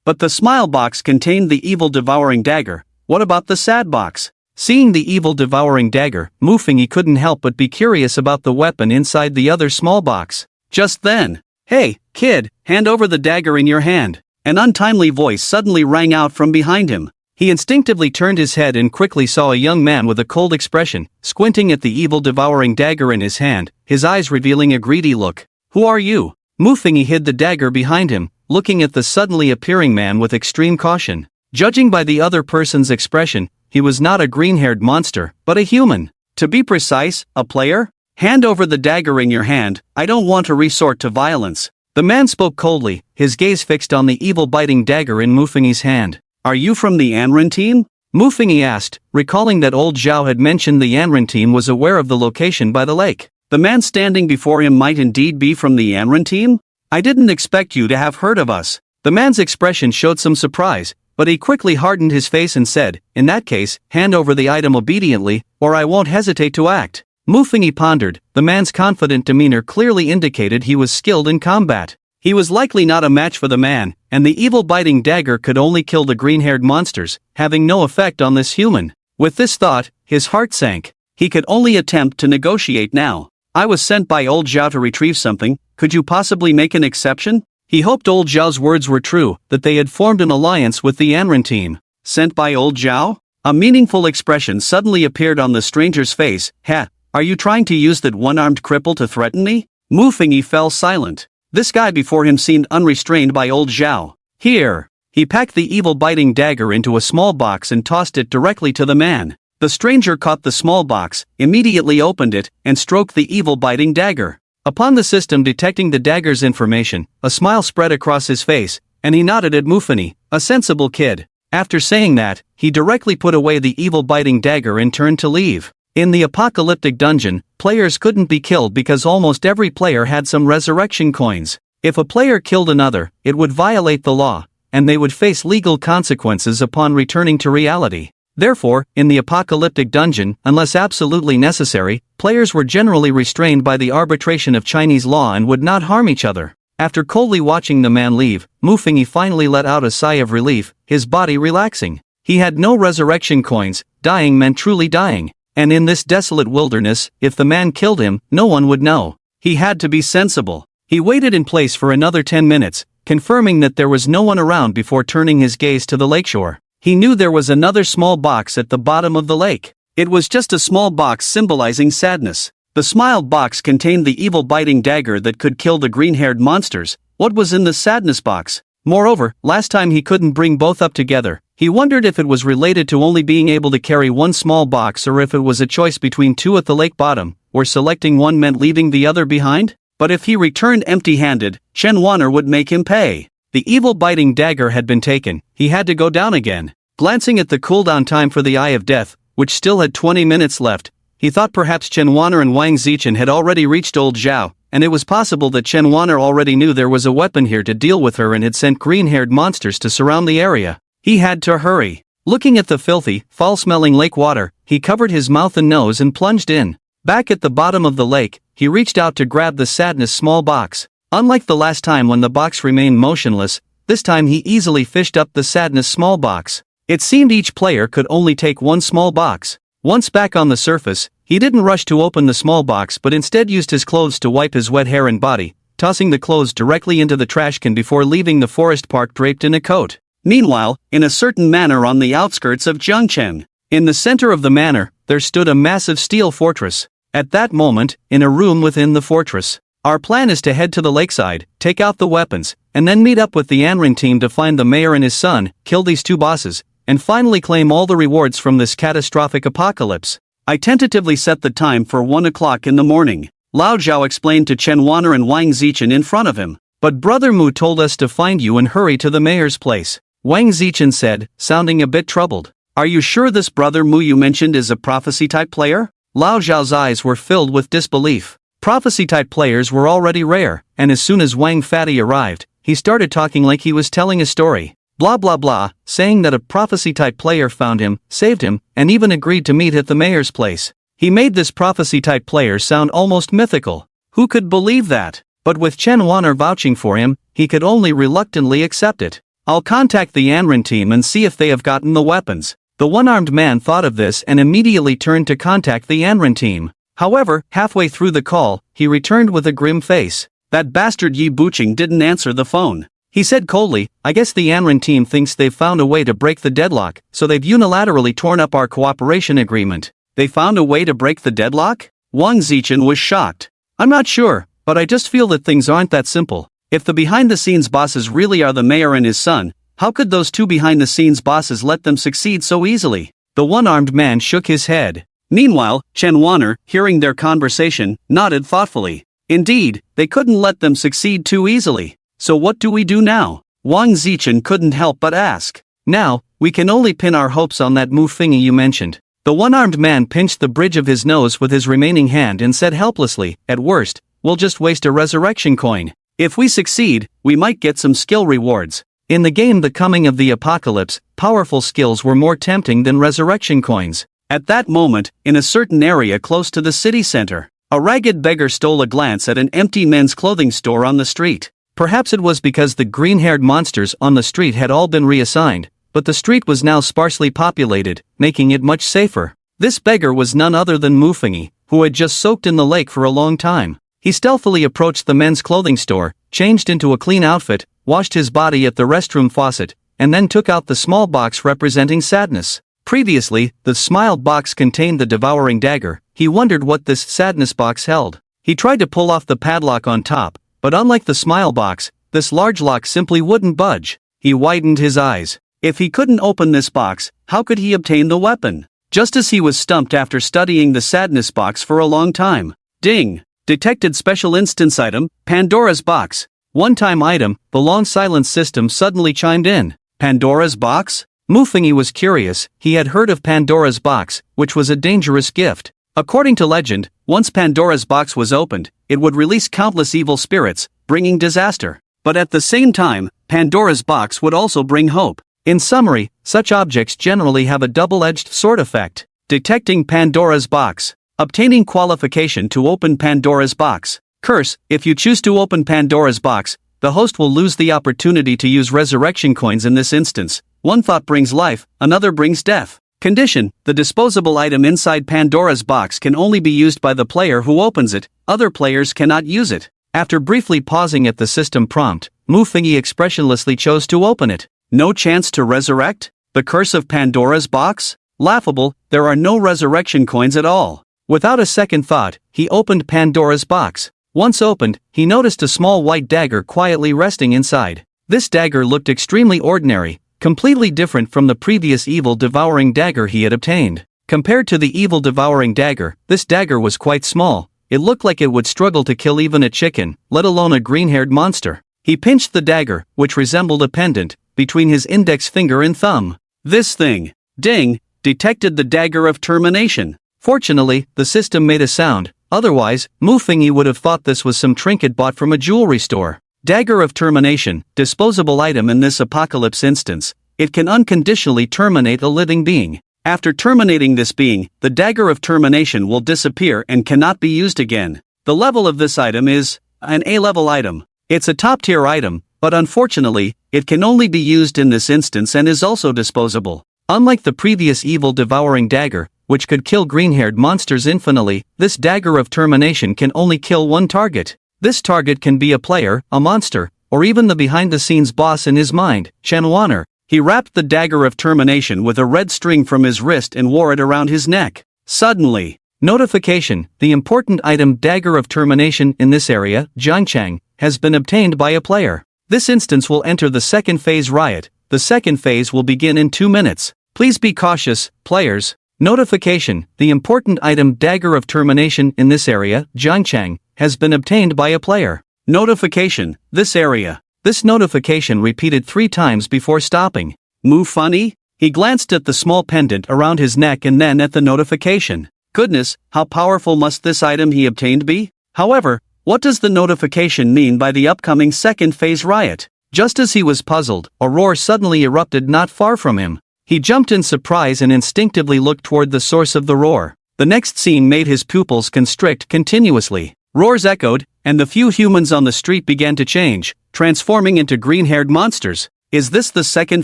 But the smile box contained the evil devouring dagger. What about the sad box? Seeing the evil devouring dagger, Mu Fengyi couldn't help but be curious about the weapon inside the other small box. Just then, "Hey, kid, hand over the dagger in your hand." An untimely voice suddenly rang out from behind him. He instinctively turned his head and quickly saw a young man with a cold expression, squinting at the evil devouring dagger in his hand, his eyes revealing a greedy look. "Who are you?" Mu Fengyi hid the dagger behind him, looking at the suddenly appearing man with extreme caution. Judging by the other person's expression, he was not a green-haired monster, but a human. To be precise, a player? "Hand over the dagger in your hand, I don't want to resort to violence." The man spoke coldly, his gaze fixed on the evil biting dagger in Mu Fengyi's hand. "Are you from the Anren team?" Mu Fengyi asked, recalling that old Zhao had mentioned the Anren team was aware of the location by the lake. The man standing before him might indeed be from the Anren team? "I didn't expect you to have heard of us." The man's expression showed some surprise, but he quickly hardened his face and said, "In that case, hand over the item obediently, or I won't hesitate to act." Mu Fengyi pondered. The man's confident demeanor clearly indicated he was skilled in combat. He was likely not a match for the man, and the evil biting dagger could only kill the green-haired monsters, having no effect on this human. With this thought, his heart sank. He could only attempt to negotiate now. "I was sent by old Zhao to retrieve something, could you possibly make an exception?" He hoped old Zhao's words were true, that they had formed an alliance with the Anren team. "Sent by old Zhao?" A meaningful expression suddenly appeared on the stranger's face. "Ha, are you trying to use that one-armed cripple to threaten me?" Mu Fengyi fell silent. This guy before him seemed unrestrained by old Zhao. "Here." He packed the evil biting dagger into a small box and tossed it directly to the man. The stranger caught the small box, immediately opened it, and stroked the evil biting dagger. Upon the system detecting the dagger's information, a smile spread across his face, and he nodded at Mu Fengyi, a sensible kid. After saying that, he directly put away the evil biting dagger and turned to leave. In the apocalyptic dungeon, players couldn't be killed because almost every player had some resurrection coins. If a player killed another, it would violate the law, and they would face legal consequences upon returning to reality. Therefore, in the apocalyptic dungeon, unless absolutely necessary, players were generally restrained by the arbitration of Chinese law and would not harm each other. After coldly watching the man leave, Mu Fengyi finally let out a sigh of relief, his body relaxing. He had no resurrection coins, dying meant truly dying. And in this desolate wilderness, if the man killed him, no one would know. He had to be sensible. He waited in place for another 10 minutes, confirming that there was no one around before turning his gaze to the lakeshore. He knew there was another small box at the bottom of the lake. It was just a small box symbolizing sadness. The smile box contained the evil biting dagger that could kill the green-haired monsters. What was in the sadness box? Moreover, last time he couldn't bring both up together. He wondered if it was related to only being able to carry one small box or if it was a choice between two at the lake bottom, where selecting one meant leaving the other behind. But if he returned empty-handed, Chen Wanner would make him pay. The evil biting dagger had been taken, he had to go down again. Glancing at the cooldown time for the Eye of Death, which still had 20 minutes left, he thought perhaps Chen Wanner and Wang Zichen had already reached old Zhao, and it was possible that Chen Wanner already knew there was a weapon here to deal with her and had sent green-haired monsters to surround the area. He had to hurry. Looking at the filthy, foul-smelling lake water, he covered his mouth and nose and plunged in. Back at the bottom of the lake, he reached out to grab the sadness small box. Unlike the last time when the box remained motionless, this time he easily fished up the sadness small box. It seemed each player could only take one small box. Once back on the surface, he didn't rush to open the small box but instead used his clothes to wipe his wet hair and body, tossing the clothes directly into the trash can before leaving the forest park draped in a coat. Meanwhile, in a certain manor on the outskirts of Jiangcheng, in the center of the manor, there stood a massive steel fortress. At that moment, in a room within the fortress, "Our plan is to head to the lakeside, take out the weapons, and then meet up with the Anren team to find the mayor and his son, kill these two bosses, and finally claim all the rewards from this catastrophic apocalypse. I tentatively set the time for 1 o'clock in the morning." Lao Zhao explained to Chen Wanner and Wang Zichen in front of him. "But Brother Mu told us to find you and hurry to the mayor's place," Wang Zichen said, sounding a bit troubled. Are you sure this brother Mu you mentioned is a prophecy-type player? Lao Zhao's eyes were filled with disbelief. Prophecy-type players were already rare, and as soon as Wang Fatty arrived, he started talking like he was telling a story. Blah blah blah, saying that a prophecy-type player found him, saved him, and even agreed to meet at the mayor's place. He made this prophecy-type player sound almost mythical. Who could believe that? But with Chen Wan'er vouching for him, he could only reluctantly accept it. I'll contact the Yanren team and see if they have gotten the weapons. The one-armed man thought of this and immediately turned to contact the Yanren team. However, halfway through the call, he returned with a grim face. That bastard Yi Buqing didn't answer the phone. He said coldly, I guess the Yanren team thinks they've found a way to break the deadlock, so they've unilaterally torn up our cooperation agreement. They found a way to break the deadlock? Wang Zichen was shocked. I'm not sure, but I just feel that things aren't that simple. If the behind-the-scenes bosses really are the mayor and his son, how could those two behind-the-scenes bosses let them succeed so easily? The one-armed man shook his head. Meanwhile, Chen Wan'er, hearing their conversation, nodded thoughtfully. Indeed, they couldn't let them succeed too easily. So what do we do now? Wang Zichen couldn't help but ask. Now, we can only pin our hopes on that Mu Fingyi you mentioned. The one-armed man pinched the bridge of his nose with his remaining hand and said helplessly, at worst, we'll just waste a resurrection coin. If we succeed, we might get some skill rewards. In the game The Coming of the Apocalypse, powerful skills were more tempting than resurrection coins. At that moment, in a certain area close to the city center, a ragged beggar stole a glance at an empty men's clothing store on the street. Perhaps it was because the green-haired monsters on the street had all been reassigned, but the street was now sparsely populated, making it much safer. This beggar was none other than Mu Fingyi, who had just soaked in the lake for a long time. He stealthily approached the men's clothing store, changed into a clean outfit, washed his body at the restroom faucet, and then took out the small box representing sadness. Previously, the smiled box contained the devouring dagger. He wondered what this sadness box held. He tried to pull off the padlock on top, but unlike the smile box, this large lock simply wouldn't budge. He widened his eyes. If he couldn't open this box, how could he obtain the weapon? Just as he was stumped after studying the sadness box for a long time. Ding! Detected special instance item, Pandora's box. One-time item, the long silence system suddenly chimed in. Pandora's box? Mu Fingyi was curious. He had heard of Pandora's box, which was a dangerous gift. According to legend, once Pandora's box was opened, it would release countless evil spirits, bringing disaster. But at the same time, Pandora's box would also bring hope. In summary, such objects generally have a double-edged sword effect. Detecting Pandora's box. Obtaining qualification to open Pandora's box. Curse, if you choose to open Pandora's box, the host will lose the opportunity to use resurrection coins in this instance. One thought brings life, another brings death. Condition, the disposable item inside Pandora's box can only be used by the player who opens it, other players cannot use it. After briefly pausing at the system prompt, Mu Fingyi expressionlessly chose to open it. No chance to resurrect? The curse of Pandora's box? Laughable, there are no resurrection coins at all. Without a second thought, he opened Pandora's box. Once opened, he noticed a small white dagger quietly resting inside. This dagger looked extremely ordinary, completely different from the previous evil devouring dagger he had obtained. Compared to the evil devouring dagger, this dagger was quite small. It looked like it would struggle to kill even a chicken, let alone a green-haired monster. He pinched the dagger, which resembled a pendant, between his index finger and thumb. This thing, ding, detected the dagger of termination. Fortunately, the system made a sound, otherwise, Mu Fingyi would have thought this was some trinket bought from a jewelry store. Dagger of Termination, disposable item in this apocalypse instance. It can unconditionally terminate a living being. After terminating this being, the Dagger of Termination will disappear and cannot be used again. The level of this item is an A-level item. It's a top-tier item, but unfortunately, it can only be used in this instance and is also disposable. Unlike the previous evil devouring dagger, which could kill green-haired monsters infinitely, this Dagger of Termination can only kill one target. This target can be a player, a monster, or even the behind-the-scenes boss in his mind, Chen Wan'er. He wrapped the Dagger of Termination with a red string from his wrist and wore it around his neck. Suddenly, notification, the important item Dagger of Termination in this area, Jiangchang, has been obtained by a player. This instance will enter the second phase riot. The second phase will begin in 2 minutes. Please be cautious, players. Notification, the important item Dagger of Termination in this area, Jiangchang, has been obtained by a player. Notification, this area. This notification repeated 3 times before stopping. Mu Funny? He glanced at the small pendant around his neck and then at the notification. Goodness, how powerful must this item he obtained be? However, what does the notification mean by the upcoming second phase riot? Just as he was puzzled, a roar suddenly erupted not far from him. He jumped in surprise and instinctively looked toward the source of the roar. The next scene made his pupils constrict continuously. Roars echoed, and the few humans on the street began to change, transforming into green-haired monsters. Is this the second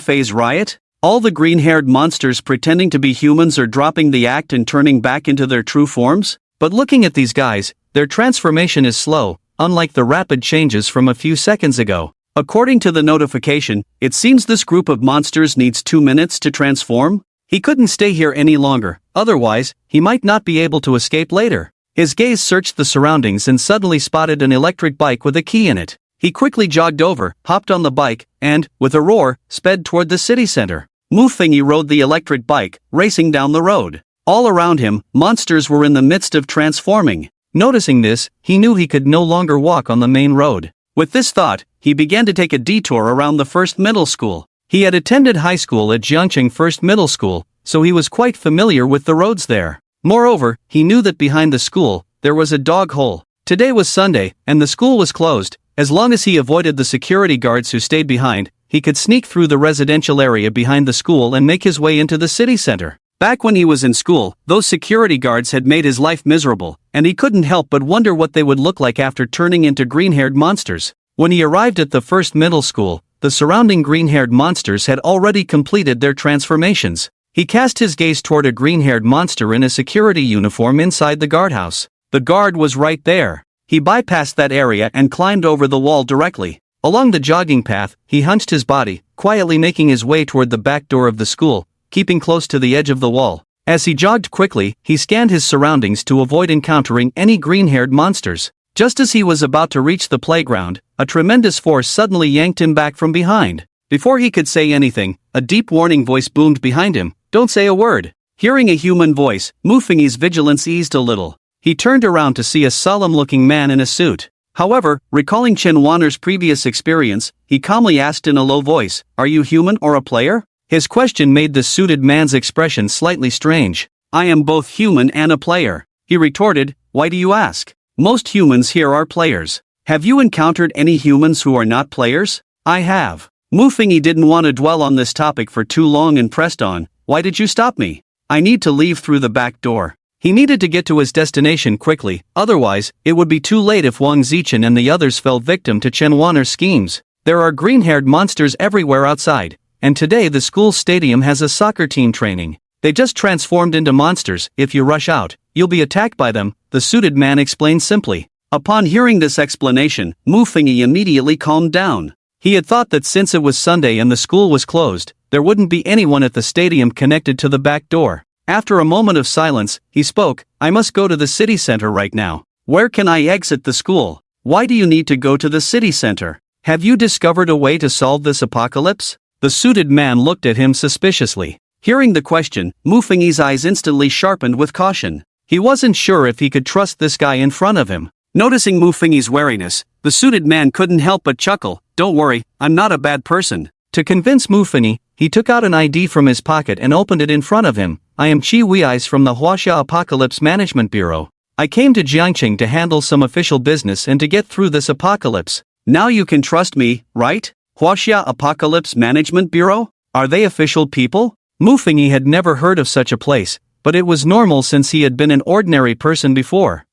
phase riot? All the green-haired monsters pretending to be humans are dropping the act and turning back into their true forms? But looking at these guys, their transformation is slow, unlike the rapid changes from a few seconds ago. According to the notification, it seems this group of monsters needs 2 minutes to transform? He couldn't stay here any longer, otherwise, he might not be able to escape later. His gaze searched the surroundings and suddenly spotted an electric bike with a key in it. He quickly jogged over, hopped on the bike, and, with a roar, sped toward the city center. Muffingy rode the electric bike, racing down the road. All around him, monsters were in the midst of transforming. Noticing this, he knew he could no longer walk on the main road. With this thought, he began to take a detour around the first middle school. He had attended high school at Jiangqing First Middle School, so he was quite familiar with the roads there. Moreover, he knew that behind the school, there was a dog hole. Today was Sunday, and the school was closed. As long as he avoided the security guards who stayed behind, he could sneak through the residential area behind the school and make his way into the city center. Back when he was in school, those security guards had made his life miserable, and he couldn't help but wonder what they would look like after turning into green-haired monsters. When he arrived at the first middle school, the surrounding green-haired monsters had already completed their transformations. He cast his gaze toward a green-haired monster in a security uniform inside the guardhouse. The guard was right there. He bypassed that area and climbed over the wall directly. Along the jogging path, he hunched his body, quietly making his way toward the back door of the school, keeping close to the edge of the wall. As he jogged quickly, he scanned his surroundings to avoid encountering any green-haired monsters. Just as he was about to reach the playground, a tremendous force suddenly yanked him back from behind. Before he could say anything, a deep warning voice boomed behind him. Don't say a word. Hearing a human voice, Muffingy's vigilance eased a little. He turned around to see a solemn-looking man in a suit. However, recalling Chen Wanner's previous experience, he calmly asked in a low voice, "Are you human or a player?" His question made the suited man's expression slightly strange. "I am both human and a player," he retorted. "Why do you ask? Most humans here are players. Have you encountered any humans who are not players?" "I have." Muffingy didn't want to dwell on this topic for too long and pressed on. "Why did you stop me?" "I need to leave through the back door." He needed to get to his destination quickly, otherwise, it would be too late if Wang Zichen and the others fell victim to Chen Wanner's schemes. There are green-haired monsters everywhere outside, and today the school stadium has a soccer team training. They just transformed into monsters. If you rush out, you'll be attacked by them, the suited man explained simply. Upon hearing this explanation, Muffingy immediately calmed down. He had thought that since it was Sunday and the school was closed, there wouldn't be anyone at the stadium connected to the back door. After a moment of silence, he spoke, "I must go to the city center right now. Where can I exit the school?" "Why do you need to go to the city center? Have you discovered a way to solve this apocalypse?" The suited man looked at him suspiciously. Hearing the question, Muffingy's eyes instantly sharpened with caution. He wasn't sure if he could trust this guy in front of him. Noticing Muffingy's wariness, the suited man couldn't help but chuckle. "Don't worry, I'm not a bad person." To convince Muffingy, he took out an ID from his pocket and opened it in front of him. "I am Qi Wei's from the Huaxia Apocalypse Management Bureau. I came to Jiangqing to handle some official business and to get through this apocalypse." "Now you can trust me, right? Huaxia Apocalypse Management Bureau? Are they official people?" Muffingy had never heard of such a place, but it was normal since he had been an ordinary person before.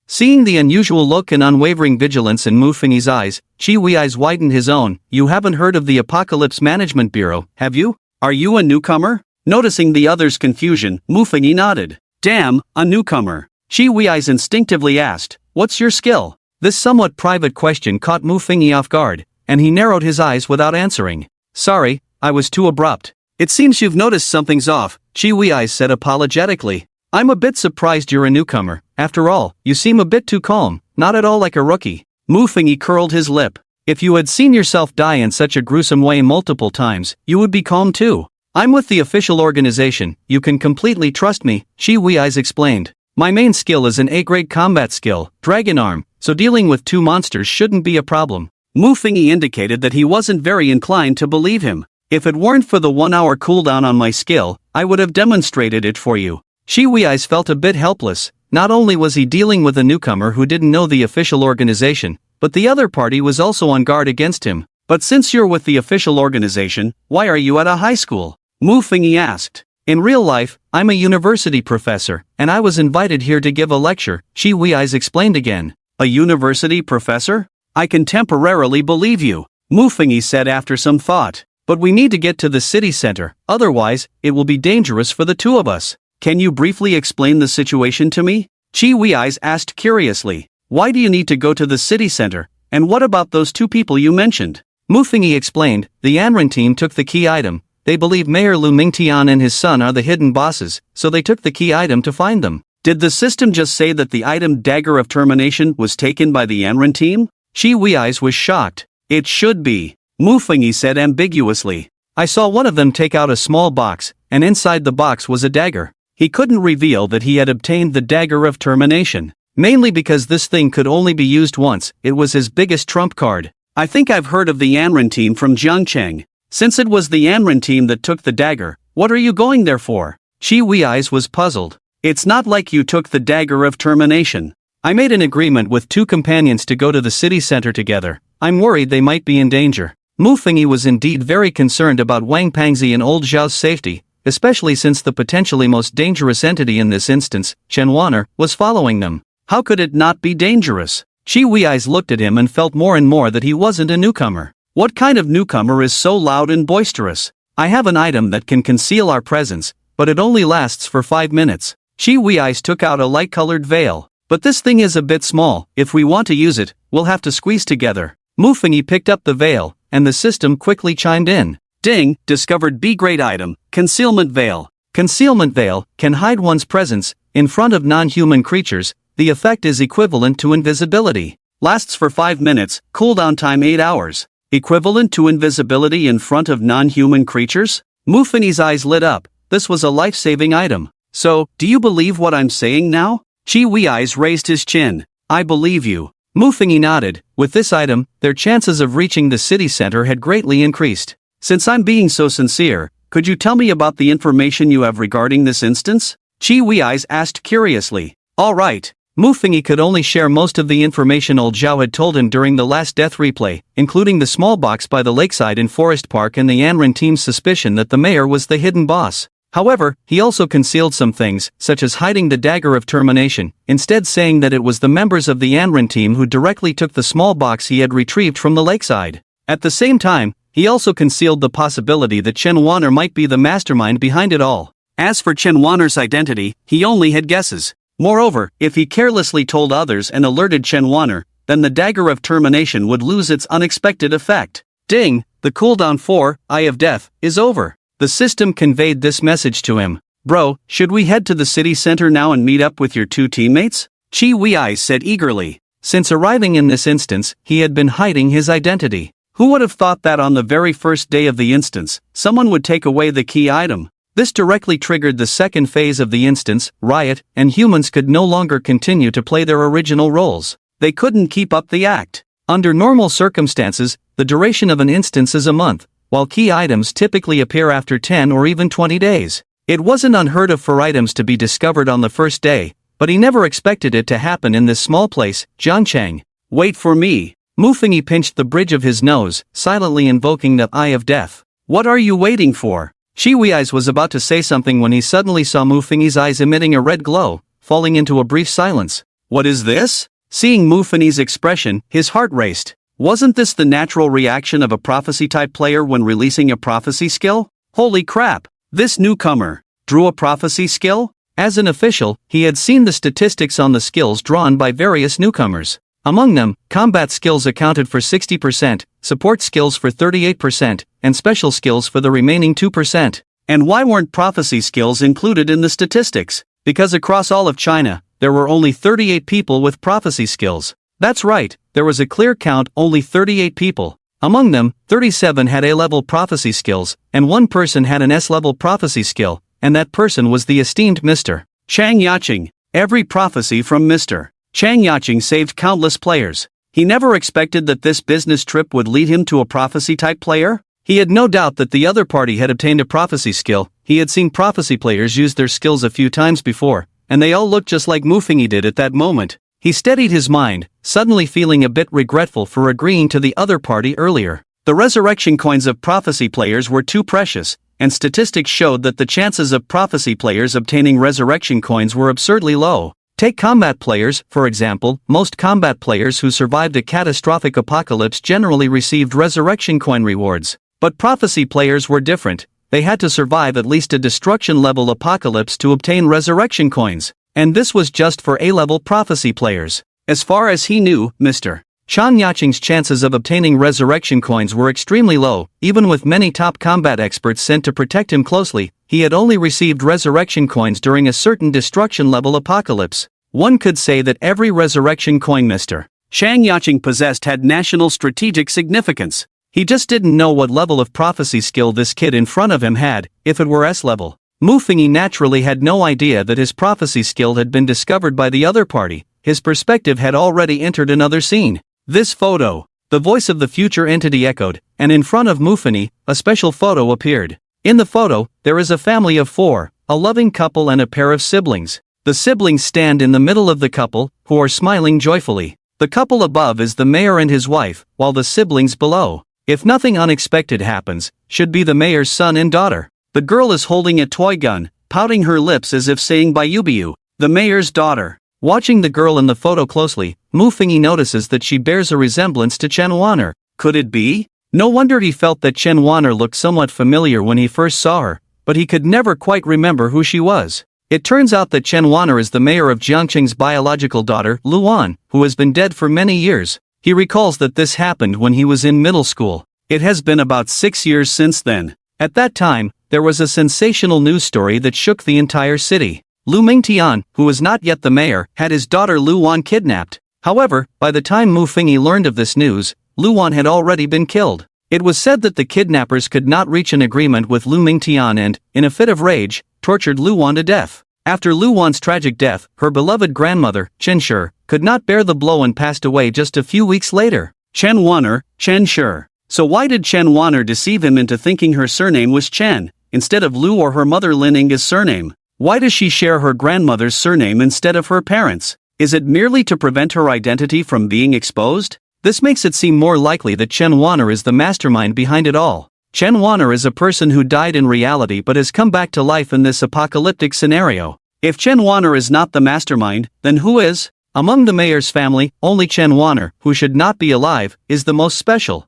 Seeing the unusual look and unwavering vigilance in Muffingy's eyes, Qi Wei's widened his own. "You haven't heard of the Apocalypse Management Bureau, have you? Are you a newcomer?" Noticing the other's confusion, Muffingy nodded. "Damn, a newcomer." Qi Wei's instinctively asked, "What's your skill?" This somewhat private question caught Muffingy off guard, and he narrowed his eyes without answering. "Sorry, I was too abrupt." "It seems you've noticed something's off," Qi Wei said apologetically. "I'm a bit surprised you're a newcomer. After all, you seem a bit too calm, not at all like a rookie." Muffingy curled his lip. "If you had seen yourself die in such a gruesome way multiple times, you would be calm too. I'm with the official organization, you can completely trust me," Qi Wei explained. "My main skill is an A-grade combat skill, Dragon Arm, so dealing with 2 monsters shouldn't be a problem." Muffingy indicated that he wasn't very inclined to believe him. If it weren't for the 1-hour cooldown on my skill, I would have demonstrated it for you. Shi Wei's felt a bit helpless. Not only was he dealing with a newcomer who didn't know the official organization, but the other party was also on guard against him. But since you're with the official organization, why are you at a high school? Mu Fengyi asked. In real life, I'm a university professor, and I was invited here to give a lecture, Shi Wei's explained again. A university professor? I can temporarily believe you, Mu Fengyi said after some thought. But we need to get to the city center, otherwise, it will be dangerous for the two of us. Can you briefly explain the situation to me? Shi Wei's asked curiously. Why do you need to go to the city center, and what about those two people you mentioned? Mu Fengyi explained, the Anren team took the key item. They believe Mayor Lu Mingtian and his son are the hidden bosses, so they took the key item to find them. Did the system just say that the item Dagger of Termination was taken by the Anren team? Shi Wei's was shocked. It should be, Mu Fengyi said ambiguously. I saw one of them take out a small box, and inside the box was a dagger. He couldn't reveal that he had obtained the Dagger of Termination. Mainly because this thing could only be used once, it was his biggest trump card. I think I've heard of the Anren team from Jiangcheng. Since it was the Anren team that took the dagger, what are you going there for? Shi Wei's was puzzled. It's not like you took the Dagger of Termination. I made an agreement with two companions to go to the city center together. I'm worried they might be in danger. Mu Fengyi was indeed very concerned about Wang Pangzi and old Zhao's safety, especially since the potentially most dangerous entity in this instance, Chen Wan'er, was following them. How could it not be dangerous? Shi Wei's looked at him and felt more and more that he wasn't a newcomer. What kind of newcomer is so loud and boisterous? I have an item that can conceal our presence, but it only lasts for 5 minutes. Shi Wei's took out a light-colored veil. But this thing is a bit small. If we want to use it, we'll have to squeeze together. Mu Fengyi picked up the veil, and the system quickly chimed in. Ding, discovered B-grade item, Concealment Veil. Concealment Veil can hide one's presence in front of non-human creatures. The effect is equivalent to invisibility. Lasts for 5 minutes, cooldown time 8 hours. Equivalent to invisibility in front of non-human creatures? Mu Fengyi's eyes lit up. This was a life-saving item. So, do you believe what I'm saying now? Shi Wei's raised his chin. I believe you. Mu Fengyi nodded. With this item, their chances of reaching the city center had greatly increased. Since I'm being so sincere, could you tell me about the information you have regarding this instance? Shi Wei's asked curiously. All right. Mu Fengyi could only share most of the information old Zhao had told him during the last death replay, including the small box by the lakeside in Forest Park and the Anren team's suspicion that the mayor was the hidden boss. However, he also concealed some things, such as hiding the Dagger of Termination, instead saying that it was the members of the Anren team who directly took the small box he had retrieved from the lakeside. At the same time, he also concealed the possibility that Chen Wan'er might be the mastermind behind it all. As for Chen Wan'er's identity, he only had guesses. Moreover, if he carelessly told others and alerted Chen Wan'er, then the Dagger of Termination would lose its unexpected effect. Ding, the cooldown for Eye of Death is over. The system conveyed this message to him. Bro, should we head to the city center now and meet up with your two teammates? Shi Wei said eagerly. Since arriving in this instance, he had been hiding his identity. Who would have thought that on the very first day of the instance, someone would take away the key item? This directly triggered the second phase of the instance, riot, and humans could no longer continue to play their original roles. They couldn't keep up the act. Under normal circumstances, the duration of an instance is a month, while key items typically appear after 10 or even 20 days. It wasn't unheard of for items to be discovered on the first day, but he never expected it to happen in this small place, Jiangcheng. Wait for me. Mu Fengyi pinched the bridge of his nose, silently invoking the Eye of Death. What are you waiting for? Shi Wei's was about to say something when he suddenly saw Mu Fengyi's eyes emitting a red glow, falling into a brief silence. What is this? Seeing Mu Fengyi's expression, his heart raced. Wasn't this the natural reaction of a prophecy-type player when releasing a prophecy skill? Holy crap! This newcomer drew a prophecy skill? As an official, he had seen the statistics on the skills drawn by various newcomers. Among them, combat skills accounted for 60%, support skills for 38%, and special skills for the remaining 2%. And why weren't prophecy skills included in the statistics? Because across all of China, there were only 38 people with prophecy skills. That's right, there was a clear count, only 38 people. Among them, 37 had A-level prophecy skills, and one person had an S-level prophecy skill, and that person was the esteemed Mr. Chang Yaqing. Every prophecy from Mr. Chang Yaqing saved countless players. He never expected that this business trip would lead him to a prophecy-type player. He had no doubt that the other party had obtained a prophecy skill. He had seen prophecy players use their skills a few times before, and they all looked just like Mufingi did at that moment. He steadied his mind, suddenly feeling a bit regretful for agreeing to the other party earlier. The resurrection coins of prophecy players were too precious, and statistics showed that the chances of prophecy players obtaining resurrection coins were absurdly low. Take combat players, for example. Most combat players who survived a catastrophic apocalypse generally received resurrection coin rewards. But prophecy players were different. They had to survive at least a destruction-level apocalypse to obtain resurrection coins, and this was just for A-level prophecy players. As far as he knew, Mr. Chan Yaching's chances of obtaining resurrection coins were extremely low. Even with many top combat experts sent to protect him closely, he had only received resurrection coins during a certain destruction-level apocalypse. One could say that every resurrection coin Mr. Chan Yaching possessed had national strategic significance. He just didn't know what level of prophecy skill this kid in front of him had. If it were S-level, Mufingi naturally had no idea that his prophecy skill had been discovered by the other party. His perspective had already entered another scene. This photo. The voice of the future entity echoed, and in front of Mufingi, a special photo appeared. In the photo, there is a family of 4, a loving couple and a pair of siblings. The siblings stand in the middle of the couple, who are smiling joyfully. The couple above is the mayor and his wife, while the siblings below, if nothing unexpected happens, should be the mayor's son and daughter. The girl is holding a toy gun, pouting her lips as if saying Bayubiu, the mayor's daughter. Watching the girl in the photo closely, Mufingi notices that she bears a resemblance to Chen Wanner. Could it be? No wonder he felt that Chen Wanner looked somewhat familiar when he first saw her, but he could never quite remember who she was. It turns out that Chen Wanner is the mayor of Jiangqing's biological daughter, Luan, who has been dead for many years. He recalls that this happened when he was in middle school. It has been about 6 years since then. At that time, there was a sensational news story that shook the entire city. Lu Mingtian, who was not yet the mayor, had his daughter Luan kidnapped. However, by the time Mufingi learned of this news, Luan had already been killed. It was said that the kidnappers could not reach an agreement with Lu Mingtian and, in a fit of rage, tortured Luan to death. After Luan's tragic death, her beloved grandmother, Chen Shi, could not bear the blow and passed away just a few weeks later. Chen Wanner, Chen Shi. So why did Chen Wanner deceive him into thinking her surname was Chen, instead of Lu or her mother Lin Ying's surname? Why does she share her grandmother's surname instead of her parents'? Is it merely to prevent her identity from being exposed? This makes it seem more likely that Chen Wanner is the mastermind behind it all. Chen Wanner is a person who died in reality but has come back to life in this apocalyptic scenario. If Chen Wanner is not the mastermind, then who is? Among the mayor's family, only Chen Wanner, who should not be alive, is the most special.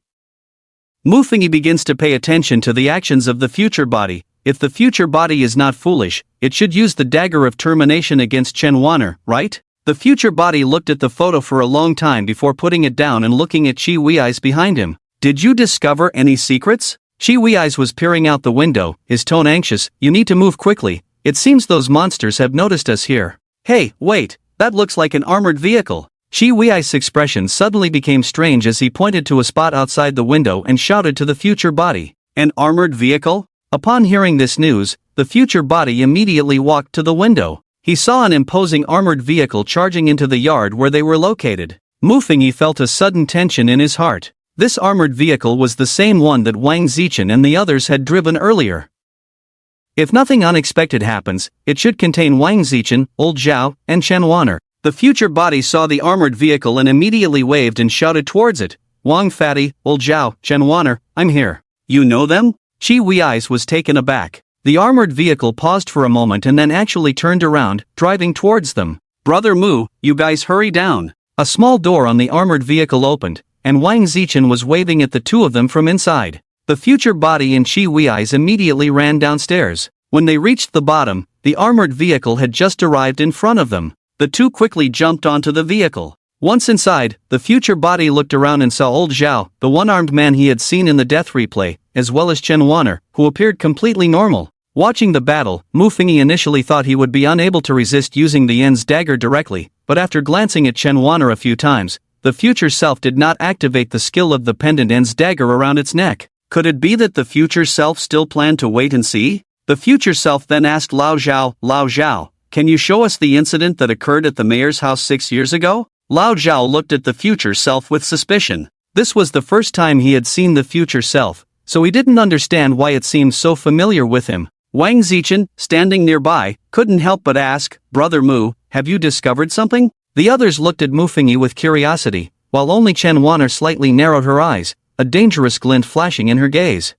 Mufingi begins to pay attention to the actions of the future body. If the future body is not foolish, it should use the dagger of termination against Chen Wanner, right? The future body looked at the photo for a long time before putting it down and looking at Chi Wei's behind him. Did you discover any secrets? Chi Wei's was peering out the window, his tone anxious. You need to move quickly. It seems those monsters have noticed us here. Hey, wait, that looks like an armored vehicle. Chi Wei's expression suddenly became strange as he pointed to a spot outside the window and shouted to the future body. An armored vehicle? Upon hearing this news, the future body immediately walked to the window. He saw an imposing armored vehicle charging into the yard where they were located. Mufingi felt a sudden tension in his heart. This armored vehicle was the same one that Wang Zichen and the others had driven earlier. If nothing unexpected happens, it should contain Wang Zichen, Old Zhao, and Chen Wanner. The future body saw the armored vehicle and immediately waved and shouted towards it. Wang Fatty, Old Zhao, Chen Wanner, I'm here. You know them? Chi Wei's was taken aback. The armored vehicle paused for a moment and then actually turned around, driving towards them. Brother Mu, you guys hurry down. A small door on the armored vehicle opened, and Wang Zichen was waving at the two of them from inside. The future body and Chi Wei's immediately ran downstairs. When they reached the bottom, the armored vehicle had just arrived in front of them. The two quickly jumped onto the vehicle. Once inside, the future body looked around and saw Old Zhao, the one-armed man he had seen in the death replay, as well as Chen Wanner, who appeared completely normal. Watching the battle, Mufingi initially thought he would be unable to resist using the Yen's dagger directly, but after glancing at Chen Wanner a few times, the future self did not activate the skill of the pendant Yen's dagger around its neck. Could it be that the future self still planned to wait and see? The future self then asked Lao Zhao, can you show us the incident that occurred at the mayor's house 6 years ago? Lao Zhao looked at the future self with suspicion. This was the first time he had seen the future self, so he didn't understand why it seemed so familiar with him. Wang Zichen, standing nearby, couldn't help but ask, "Brother Mu, have you discovered something?" The others looked at Mu Fengyi with curiosity, while only Chen Wanner slightly narrowed her eyes, a dangerous glint flashing in her gaze.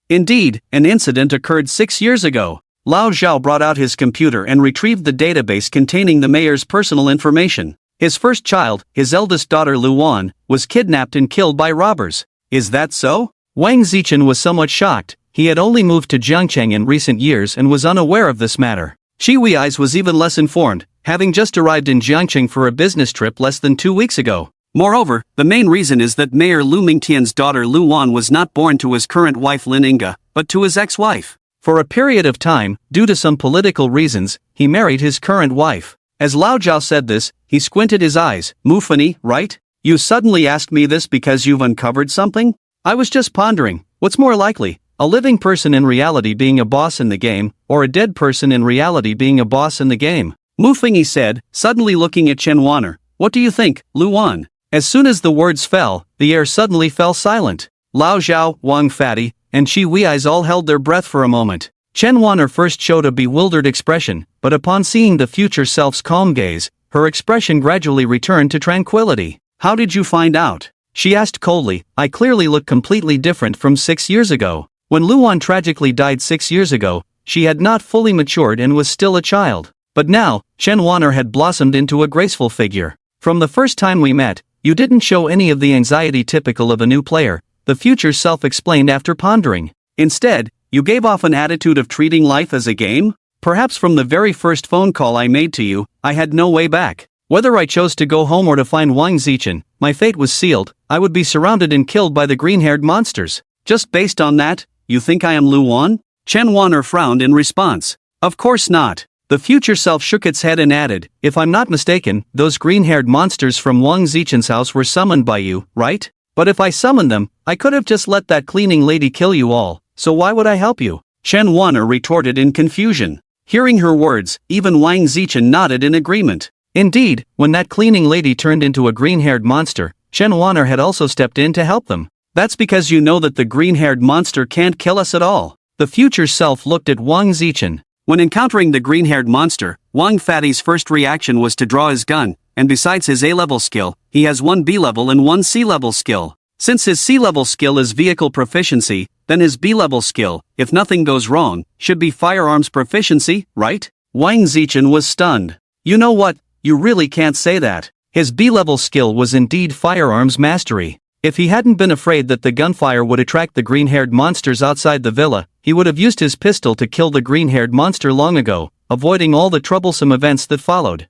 Indeed, an incident occurred 6 years ago. Lao Zhao brought out his computer and retrieved the database containing the mayor's personal information. His first child, his eldest daughter Luan, was kidnapped and killed by robbers. Is that so? Wang Zichen was somewhat shocked. He had only moved to Jiangcheng in recent years and was unaware of this matter. Shi Wei's was even less informed, having just arrived in Jiangcheng for a business trip less than 2 weeks ago. Moreover, the main reason is that Mayor Lu Mingtian's daughter Lu Wan was not born to his current wife Lin Inga, but to his ex-wife. For a period of time, due to some political reasons, he married his current wife. As Lao Zhao said this, he squinted his eyes. Mu Fengyi, right? You suddenly asked me this because you've uncovered something? I was just pondering, what's more likely, a living person in reality being a boss in the game, or a dead person in reality being a boss in the game? Mu Fengyi said, suddenly looking at Chen Wanner. What do you think, Lu Wan? As soon as the words fell, the air suddenly fell silent. Lao Zhao, Wang Fatty, and Shi Wei's all held their breath for a moment. Chen Wanner first showed a bewildered expression, but upon seeing the future self's calm gaze, her expression gradually returned to tranquility. How did you find out? She asked coldly. I clearly look completely different from 6 years ago. When Luan tragically died 6 years ago, she had not fully matured and was still a child. But now, Chen Wanner had blossomed into a graceful figure. From the first time we met, you didn't show any of the anxiety typical of a new player, the future self explained after pondering. Instead, you gave off an attitude of treating life as a game? Perhaps from the very first phone call I made to you, I had no way back. Whether I chose to go home or to find Wang Zichen, my fate was sealed. I would be surrounded and killed by the green-haired monsters. Just based on that, you think I am Lu Wan? Chen Wanner frowned in response. Of course not. The future self shook its head and added, if I'm not mistaken, those green-haired monsters from Wang Zichen's house were summoned by you, right? But if I summoned them, I could have just let that cleaning lady kill you all, so why would I help you? Chen Wanner retorted in confusion. Hearing her words, even Wang Zichen nodded in agreement. Indeed, when that cleaning lady turned into a green-haired monster, Chen Wanner had also stepped in to help them. That's because you know that the green-haired monster can't kill us at all. The future self looked at Wang Zichen. When encountering the green-haired monster, Wang Fatty's first reaction was to draw his gun, and besides his A-level skill, he has one B-level and one C-level skill. Since his C-level skill is vehicle proficiency, then his B-level skill, if nothing goes wrong, should be firearms proficiency, right? Wang Zichen was stunned. You know what, you really can't say that. His B-level skill was indeed firearms mastery. If he hadn't been afraid that the gunfire would attract the green-haired monsters outside the villa, he would have used his pistol to kill the green-haired monster long ago, avoiding all the troublesome events that followed.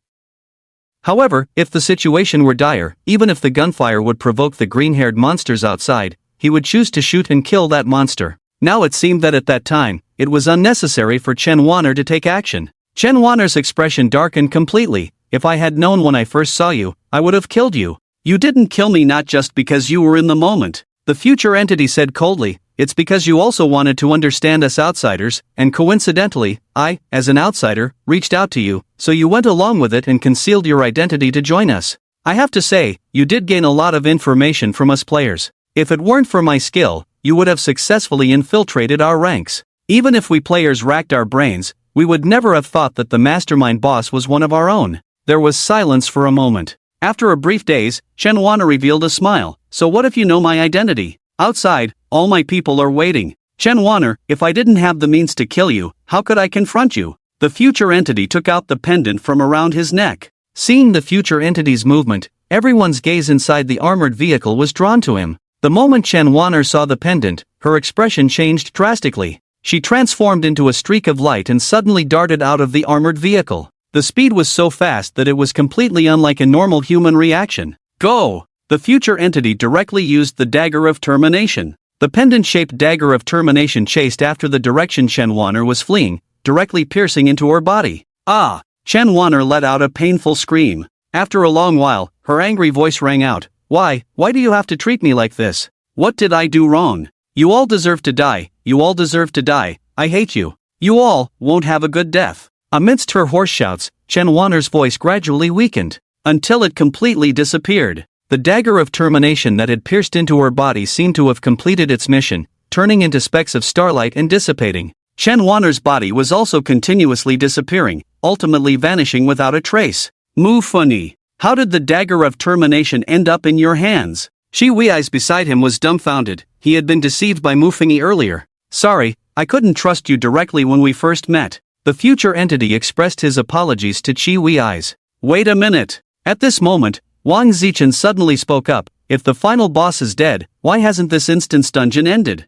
However, if the situation were dire, even if the gunfire would provoke the green-haired monsters outside, he would choose to shoot and kill that monster. Now it seemed that at that time, it was unnecessary for Chen Wanner to take action. Chen Wanner's expression darkened completely. If I had known when I first saw you, I would have killed you. You didn't kill me not just because you were in the moment. The future entity said coldly, it's because you also wanted to understand us outsiders, and coincidentally, I, as an outsider, reached out to you, so you went along with it and concealed your identity to join us. I have to say, you did gain a lot of information from us players. If it weren't for my skill, you would have successfully infiltrated our ranks. Even if we players racked our brains, we would never have thought that the mastermind boss was one of our own. There was silence for a moment. After a brief daze, Chen Wanner revealed a smile. So what if you know my identity? Outside, all my people are waiting. Chen Wanner, if I didn't have the means to kill you, how could I confront you? The future entity took out the pendant from around his neck. Seeing the future entity's movement, everyone's gaze inside the armored vehicle was drawn to him. The moment Chen Wanner saw the pendant, her expression changed drastically. She transformed into a streak of light and suddenly darted out of the armored vehicle. The speed was so fast that it was completely unlike a normal human reaction. Go! The future entity directly used the dagger of termination. The pendant-shaped dagger of termination chased after the direction Chen Wanner was fleeing, directly piercing into her body. Ah! Chen Wanner let out a painful scream. After a long while, her angry voice rang out. Why do you have to treat me like this? What did I do wrong? You all deserve to die, you all deserve to die, I hate you. You all won't have a good death. Amidst her hoarse shouts, Chen Wanner's voice gradually weakened, until it completely disappeared. The dagger of termination that had pierced into her body seemed to have completed its mission. turning into specks of starlight and dissipating. Chen Wanner's body was also continuously disappearing, ultimately vanishing without a trace. Mu Funny, how did the dagger of termination end up in your hands? Shi Wei's beside him was dumbfounded. He had been deceived by Mu Fengyi earlier. Sorry, I couldn't trust you directly when we first met. The future entity expressed his apologies to Shi Wei's. Wait a minute. At this moment, Wang Zichen suddenly spoke up. If the final boss is dead, why hasn't this instance dungeon ended?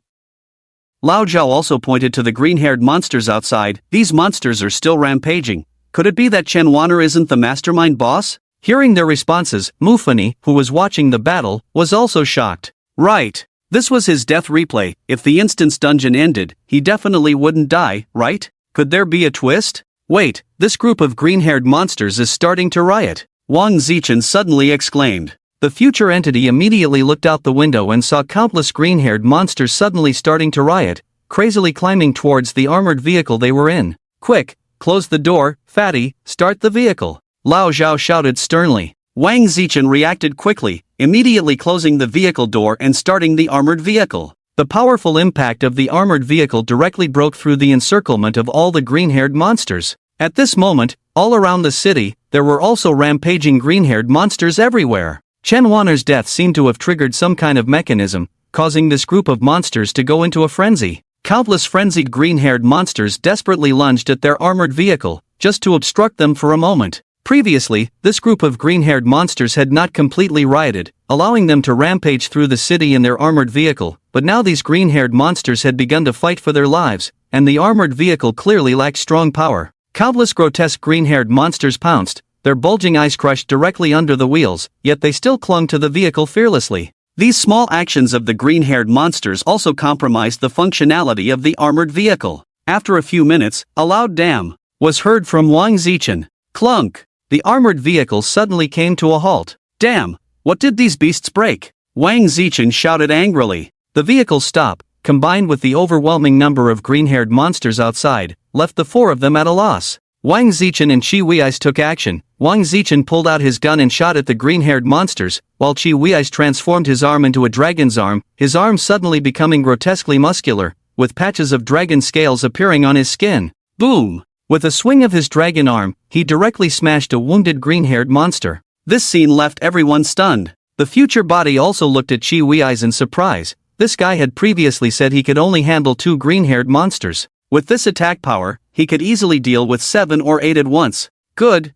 Lao Zhao also pointed to the green-haired monsters outside. These monsters are still rampaging. Could it be that Chen Wanner isn't the mastermind boss? Hearing their responses, Mu Fengyi, who was watching the battle, was also shocked. Right. This was his death replay. If the instance dungeon ended, he definitely wouldn't die, right? Could there be a twist? Wait, this group of green-haired monsters is starting to riot. Wang Zichen suddenly exclaimed. The future entity immediately looked out the window and saw countless green-haired monsters suddenly starting to riot, crazily climbing towards the armored vehicle they were in. Quick, close the door, fatty, start the vehicle. Lao Zhao shouted sternly. Wang Zichen reacted quickly, immediately closing the vehicle door and starting the armored vehicle. The powerful impact of the armored vehicle directly broke through the encirclement of all the green-haired monsters. At this moment, all around the city, there were also rampaging green-haired monsters everywhere. Chen Wanner's death seemed to have triggered some kind of mechanism, causing this group of monsters to go into a frenzy. Countless frenzied green-haired monsters desperately lunged at their armored vehicle, just to obstruct them for a moment. Previously, this group of green-haired monsters had not completely rioted, allowing them to rampage through the city in their armored vehicle, but now these green-haired monsters had begun to fight for their lives, and the armored vehicle clearly lacked strong power. Countless grotesque green-haired monsters pounced, their bulging eyes crushed directly under the wheels, yet they still clung to the vehicle fearlessly. These small actions of the green-haired monsters also compromised the functionality of the armored vehicle. After a few minutes, a loud "damn" was heard from Wang Zichen. Clunk! The armored vehicle suddenly came to a halt. Damn! What did these beasts break? Wang Zichen shouted angrily. The vehicle stop, combined with the overwhelming number of green-haired monsters outside, left the four of them at a loss. Wang Zichen and Shi Wei's took action. Wang Zichen pulled out his gun and shot at the green-haired monsters, while Shi Wei's transformed his arm into a dragon's arm, his arm suddenly becoming grotesquely muscular, with patches of dragon scales appearing on his skin. Boom! With a swing of his dragon arm, he directly smashed a wounded green-haired monster. This scene left everyone stunned. The future body also looked at Shi Wei's in surprise. This guy had previously said he could only handle 2 green-haired monsters. With this attack power, he could easily deal with 7 or 8 at once. Good.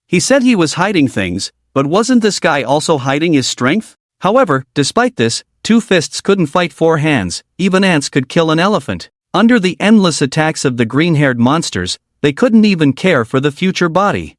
He said he was hiding things, but wasn't this guy also hiding his strength? However, despite this, 2 fists couldn't fight 4 hands, even ants could kill an elephant. Under the endless attacks of the green-haired monsters, they couldn't even care for the future body.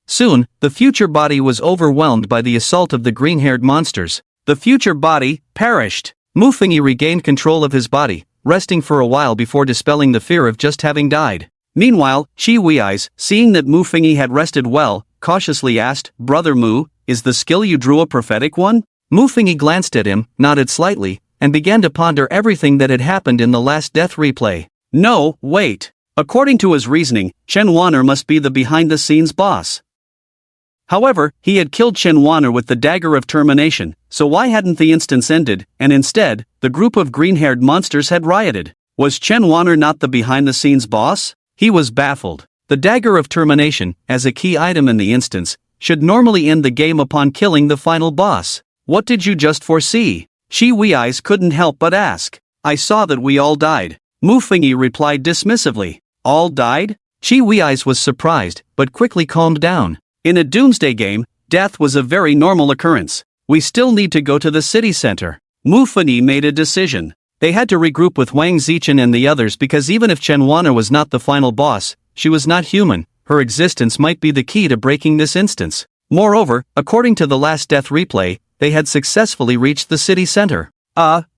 Soon, the future body was overwhelmed by the assault of the green-haired monsters. The future body perished. Mu Fengyi regained control of his body, resting for a while before dispelling the fear of just having died. Meanwhile, Shi Wei's, seeing that Mu Fengyi had rested well, cautiously asked, "Brother Mu, is the skill you drew a prophetic one?" Mu Fengyi glanced at him, nodded slightly, and began to ponder everything that had happened in the last death replay. No, wait. According to his reasoning, Chen Wanner must be the behind-the-scenes boss. However, he had killed Chen Wanner with the dagger of termination, so why hadn't the instance ended, and instead, the group of green-haired monsters had rioted? Was Chen Wanner not the behind-the-scenes boss? He was baffled. The dagger of termination, as a key item in the instance, should normally end the game upon killing the final boss. What did you just foresee? Shi Wei's couldn't help but ask. I saw that we all died. Mu Fengyi replied dismissively. All died? Shi Wei's was surprised, but quickly calmed down. In a Doomsday game, death was a very normal occurrence. We still need to go to the city center. Mu Fengyi made a decision. They had to regroup with Wang Zichen and the others because even if Chen Wanner was not the final boss, she was not human. Her existence might be the key to breaking this instance. Moreover, according to the last death replay, they had successfully reached the city center.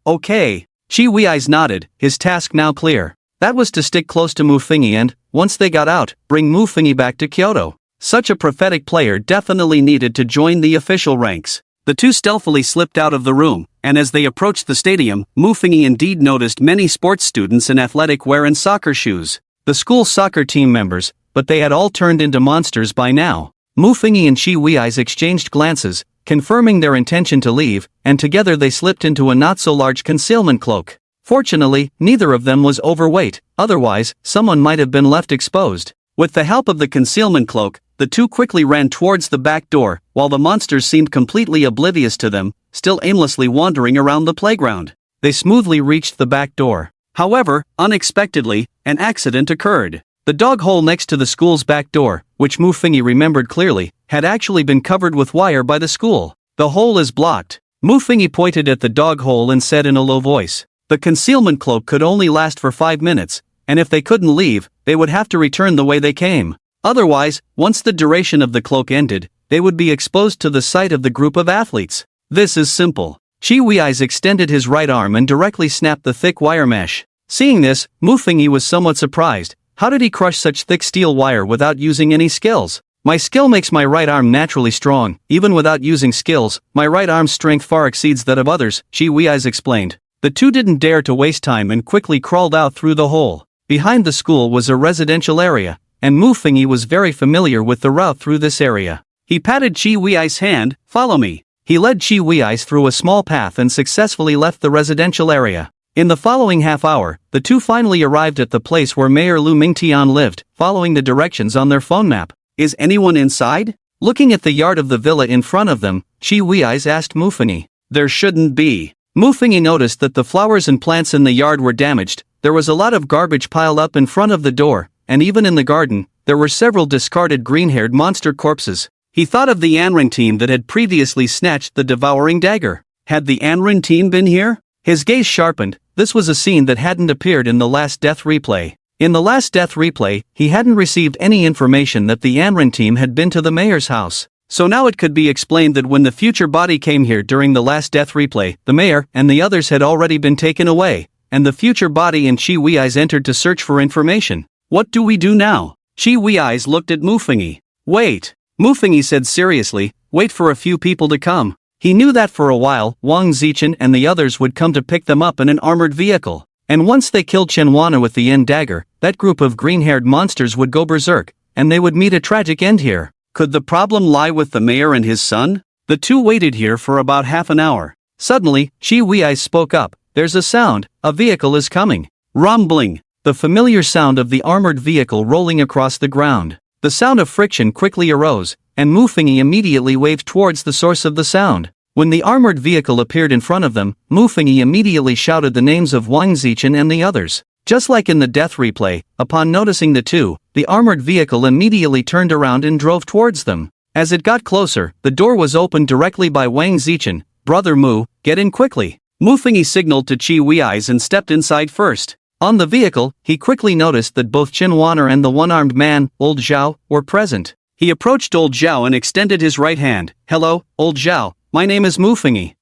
Okay. Shi Wei's nodded, his task now clear. That was to stick close to Mu Fengyi and, once they got out, bring Mu Fengyi back to Kyoto. Such a prophetic player definitely needed to join the official ranks. The two stealthily slipped out of the room, and as they approached the stadium, Mu Fengyi indeed noticed many sports students in athletic wear and soccer shoes. The school's soccer team members, but they had all turned into monsters by now. Mu Fengyi and Shi Wei's exchanged glances, confirming their intention to leave, and together they slipped into a not-so-large concealment cloak. Fortunately, neither of them was overweight, otherwise, someone might have been left exposed. With the help of the concealment cloak, the two quickly ran towards the back door, while the monsters seemed completely oblivious to them, still aimlessly wandering around the playground. They smoothly reached the back door. However, unexpectedly, an accident occurred. The dog hole next to the school's back door, which Mu Fingyi remembered clearly, had actually been covered with wire by the school. The hole is blocked. Mu Fingyi pointed at the dog hole and said in a low voice, "The concealment cloak could only last for 5 minutes, and if they couldn't leave, they would have to return the way they came. Otherwise, once the duration of the cloak ended, they would be exposed to the sight of the group of athletes. This is simple." Chi Wei's extended his right arm and directly snapped the thick wire mesh. Seeing this, Mu Fingyi was somewhat surprised. How did he crush such thick steel wire without using any skills? "My skill makes my right arm naturally strong. Even without using skills, my right arm's strength far exceeds that of others," Chi Wei's explained. The two didn't dare to waste time and quickly crawled out through the hole. Behind the school was a residential area, and Mu Fingyi was very familiar with the route through this area. He patted Chi Wei's hand. "Follow me." He led Chi Wei's through a small path and successfully left the residential area. In the following half hour, the two finally arrived at the place where Mayor Lu Mingtian lived, following the directions on their phone map. "Is anyone inside?" Looking at the yard of the villa in front of them, Chi Wei's asked Mu Fingyi. "There shouldn't be." Mu Fingyi noticed that the flowers and plants in the yard were damaged. There was a lot of garbage piled up in front of the door, and even in the garden, there were several discarded green-haired monster corpses. He thought of the Anrin team that had previously snatched the devouring dagger. Had the Anrin team been here? His gaze sharpened. This was a scene that hadn't appeared in the last death replay. In the last death replay, he hadn't received any information that the Anrin team had been to the mayor's house. So now it could be explained that when the future body came here during the last death replay, the mayor and the others had already been taken away, and the future body and Chi Wei's entered to search for information. What do we do now? Chi Wei's looked at Mu Fingyi. Wait. Mu Fingyi said seriously, wait for a few people to come. He knew that for a while, Wang Zichen and the others would come to pick them up in an armored vehicle. And once they killed Chenwana with the end dagger, that group of green-haired monsters would go berserk, and they would meet a tragic end here. Could the problem lie with the mayor and his son? The two waited here for about half an hour. Suddenly, Chi Wei spoke up. There's a sound, a vehicle is coming. Rumbling. The familiar sound of the armored vehicle rolling across the ground. The sound of friction quickly arose, and Mu Fingyi immediately waved towards the source of the sound. When the armored vehicle appeared in front of them, Mu Fingyi immediately shouted the names of Wang Zichen and the others. Just like in the death replay, upon noticing the two, the armored vehicle immediately turned around and drove towards them. As it got closer, the door was opened directly by Wang Zichen. "Brother Mu, get in quickly." Mu Fingyi signaled to Chi Wei's and stepped inside first. On the vehicle, he quickly noticed that both Chen Wan'er and the one-armed man, Old Zhao, were present. He approached Old Zhao and extended his right hand. "Hello, Old Zhao, my name is Mu Fingyi.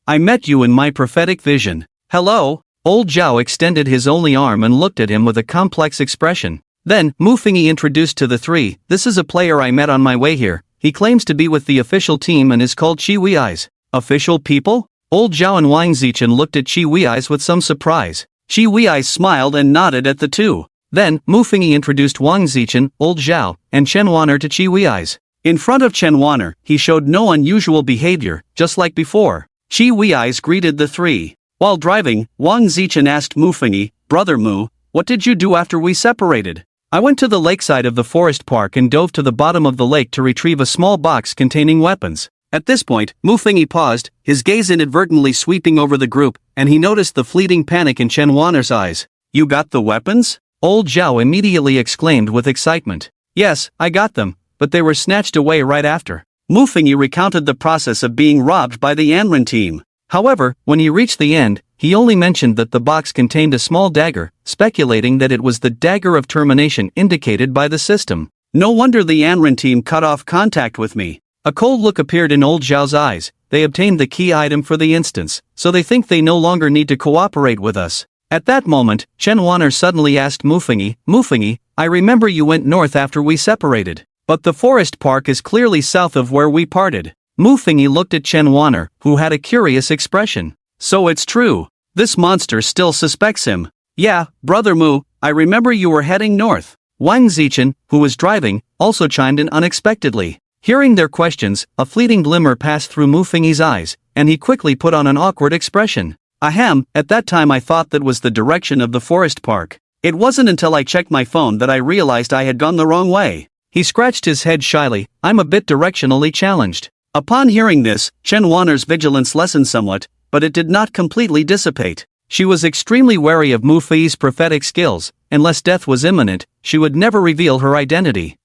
I met you in my prophetic vision." "Hello." Old Zhao extended his only arm and looked at him with a complex expression. Then, Mu Fingyi introduced to the three, "This is a player I met on my way here. He claims to be with the official team and is called Chi Wei's." "Official people?" Old Zhao and Wang Zichen looked at Chi Wei's with some surprise. Chi Wei smiled and nodded at the two. Then, Mu Fingyi introduced Wang Zichen, Old Zhao, and Chen Wan'er to Chi Wei's. In front of Chen Wan'er, he showed no unusual behavior, just like before. Chi Wei's greeted the three. While driving, Wang Zichen asked Mu Fingyi, "Brother Mu, what did you do after we separated?" "I went to the lakeside of the forest park and dove to the bottom of the lake to retrieve a small box containing weapons." At this point, Mu Fingyi paused, his gaze inadvertently sweeping over the group, and he noticed the fleeting panic in Chen Wan'er's eyes. "You got the weapons?" Old Zhao immediately exclaimed with excitement. "Yes, I got them, but they were snatched away right after." Mu Fingyi recounted the process of being robbed by the Anrin team. However, when he reached the end, he only mentioned that the box contained a small dagger, speculating that it was the dagger of termination indicated by the system. "No wonder the Anrin team cut off contact with me." A cold look appeared in Old Zhao's eyes. They obtained the key item for the instance, so they think they no longer need to cooperate with us. At that moment, Chen Wan'er suddenly asked Mu Fingyi, "Mu Fingyi, I remember you went north after we separated. But the forest park is clearly south of where we parted." Mu Fingyi looked at Chen Wan'er, who had a curious expression. "So it's true. This monster still suspects him." "Yeah, Brother Mu, I remember you were heading north." Wang Zichen, who was driving, also chimed in unexpectedly. Hearing their questions, a fleeting glimmer passed through Mu Fengyi's eyes, and he quickly put on an awkward expression. Ahem, at that time I thought that was the direction of the forest park. It wasn't until I checked my phone that I realized I had gone the wrong way. He scratched his head shyly. I'm a bit directionally challenged. Upon hearing this, Chen Wanner's vigilance lessened somewhat, but it did not completely dissipate. She was extremely wary of Mu Fengyi's prophetic skills. Unless death was imminent, she would never reveal her identity.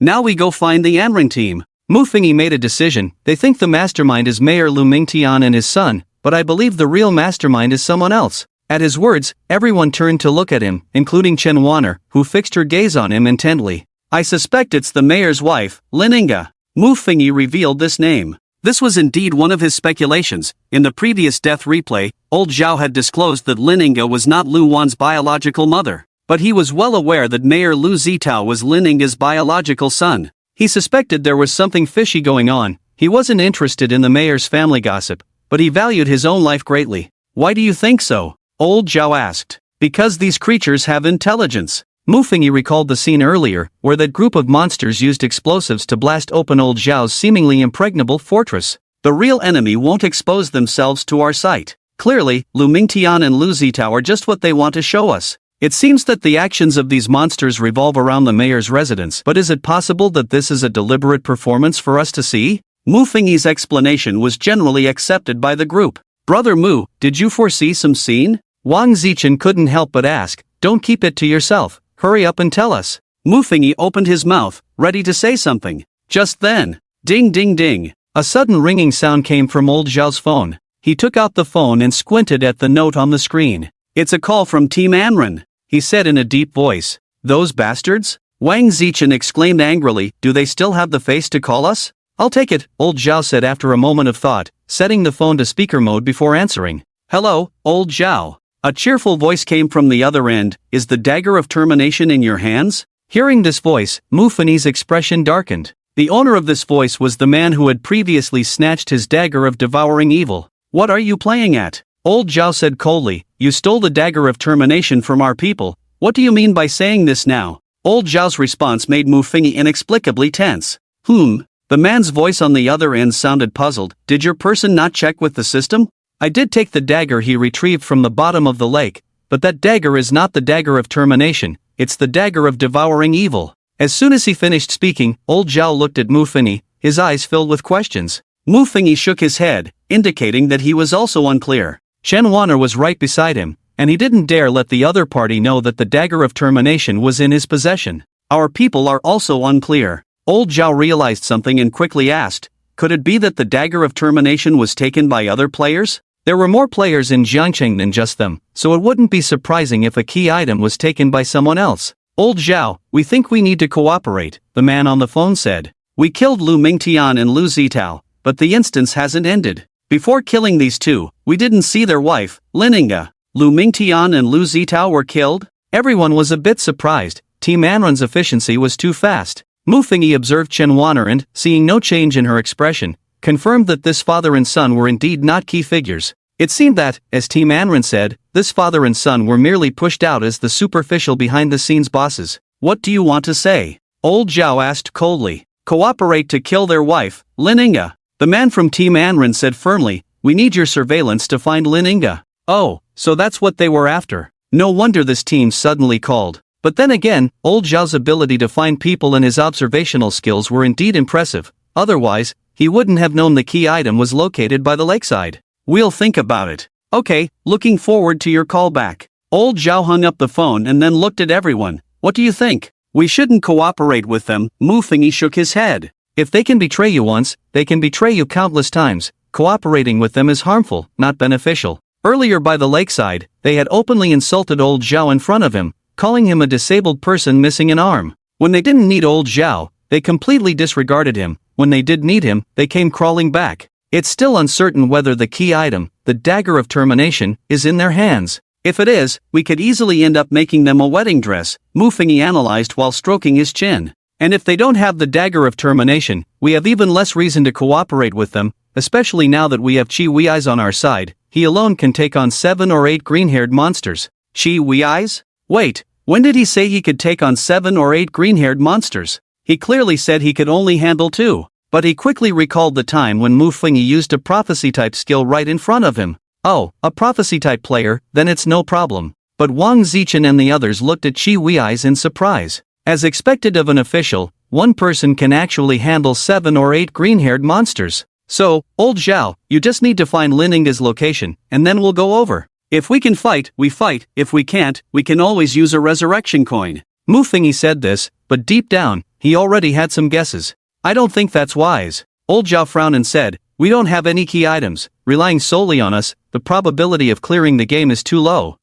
Now we go find the Anring team. Mu Fengyi made a decision. They think the mastermind is Mayor Lu Mingtian and his son, but I believe the real mastermind is someone else. At his words, everyone turned to look at him, including Chen Wanner, who fixed her gaze on him intently. I suspect it's the mayor's wife, Lin Inga. Mu Fengyi revealed this name. This was indeed one of his speculations. In the previous death replay, old Zhao had disclosed that Lin Inga was not Lu Wan's biological mother. But he was well aware that Mayor Lu Zitao was Lin Inga's biological son. He suspected there was something fishy going on. He wasn't interested in the mayor's family gossip, but he valued his own life greatly. Why do you think so? Old Zhao asked. Because these creatures have intelligence. Mu Fengyi recalled the scene earlier, where that group of monsters used explosives to blast open old Zhao's seemingly impregnable fortress. The real enemy won't expose themselves to our sight. Clearly, Lu Mingtian and Lu Zitao are just what they want to show us. It seems that the actions of these monsters revolve around the mayor's residence, but is it possible that this is a deliberate performance for us to see? Mu Fengyi's explanation was generally accepted by the group. Brother Mu, did you foresee some scene? Wang Zichen couldn't help but ask. Don't keep it to yourself. Hurry up and tell us. Mu Fengyi opened his mouth, ready to say something. Just then, ding ding ding, a sudden ringing sound came from old Zhao's phone. He took out the phone and squinted at the note on the screen. It's a call from Team Anren, he said in a deep voice. Those bastards? Wang Zichen exclaimed angrily. Do they still have the face to call us? I'll take it, old Zhao said after a moment of thought, setting the phone to speaker mode before answering. Hello, old Zhao. A cheerful voice came from the other end. Is the dagger of termination in your hands? Hearing this voice, Mu Fengyi's expression darkened. The owner of this voice was the man who had previously snatched his dagger of devouring evil. What are you playing at? Old Zhao said coldly. You stole the dagger of termination from our people. What do you mean by saying this now? Old Zhao's response made Mu Fengyi inexplicably tense. The man's voice on the other end sounded puzzled. Did your person not check with the system? I did take the dagger he retrieved from the bottom of the lake, but that dagger is not the dagger of termination, it's the dagger of devouring evil. As soon as he finished speaking, old Zhao looked at Mu Fengyi, his eyes filled with questions. Mu Fengyi shook his head, indicating that he was also unclear. Chen Wanner was right beside him, and he didn't dare let the other party know that the dagger of termination was in his possession. Our people are also unclear. Old Zhao realized something and quickly asked, could it be that the dagger of termination was taken by other players? There were more players in Jiangcheng than just them, so it wouldn't be surprising if a key item was taken by someone else. Old Zhao, we think we need to cooperate, the man on the phone said. We killed Lu Mingtian and Lu Zitao, but the instance hasn't ended. Before killing these two, we didn't see their wife, Lin Inga. Lu Mingtian and Lu Zitao were killed? Everyone was a bit surprised. Team Anren's efficiency was too fast. Mu Fengyi observed Chen Wanner and, seeing no change in her expression, confirmed that this father and son were indeed not key figures. It seemed that, as Team Anren said, this father and son were merely pushed out as the superficial behind-the-scenes bosses. What do you want to say? Old Zhao asked coldly. Cooperate to kill their wife, Lin Inga. The man from Team Anren said firmly, we need your surveillance to find Lin Inga. Oh, so that's what they were after. No wonder this team suddenly called. But then again, old Zhao's ability to find people and his observational skills were indeed impressive. Otherwise, he wouldn't have known the key item was located by the lakeside. We'll think about it. Okay, looking forward to your call back. Old Zhao hung up the phone and then looked at everyone. What do you think? We shouldn't cooperate with them. Mu Fengyi shook his head. If they can betray you once, they can betray you countless times. Cooperating with them is harmful, not beneficial. Earlier by the lakeside, they had openly insulted old Zhao in front of him, calling him a disabled person missing an arm. When they didn't need old Zhao, they completely disregarded him. When they did need him, they came crawling back. It's still uncertain whether the key item, the dagger of termination, is in their hands. If it is, we could easily end up making them a wedding dress, Mu Fengyi analyzed while stroking his chin. And if they don't have the dagger of termination, we have even less reason to cooperate with them, especially now that we have Chi Wei Eyes on our side. He alone can take on 7 or 8 green-haired monsters. Chi Wei Eyes? Wait, when did he say he could take on 7 or 8 green-haired monsters? He clearly said he could only handle 2. But he quickly recalled the time when Mu Fengyi used a prophecy-type skill right in front of him. Oh, a prophecy-type player, then it's no problem. But Wang Zichen and the others looked at Qi Wei's in surprise. As expected of an official, one person can actually handle 7 or 8 green-haired monsters. So, old Zhao, you just need to find Lininga's location, and then we'll go over. If we can fight, we fight. If we can't, we can always use a resurrection coin. Mu Fengyi said this, but deep down, he already had some guesses. I don't think that's wise. Old Zhao frowned and said, we don't have any key items. Relying solely on us, the probability of clearing the game is too low.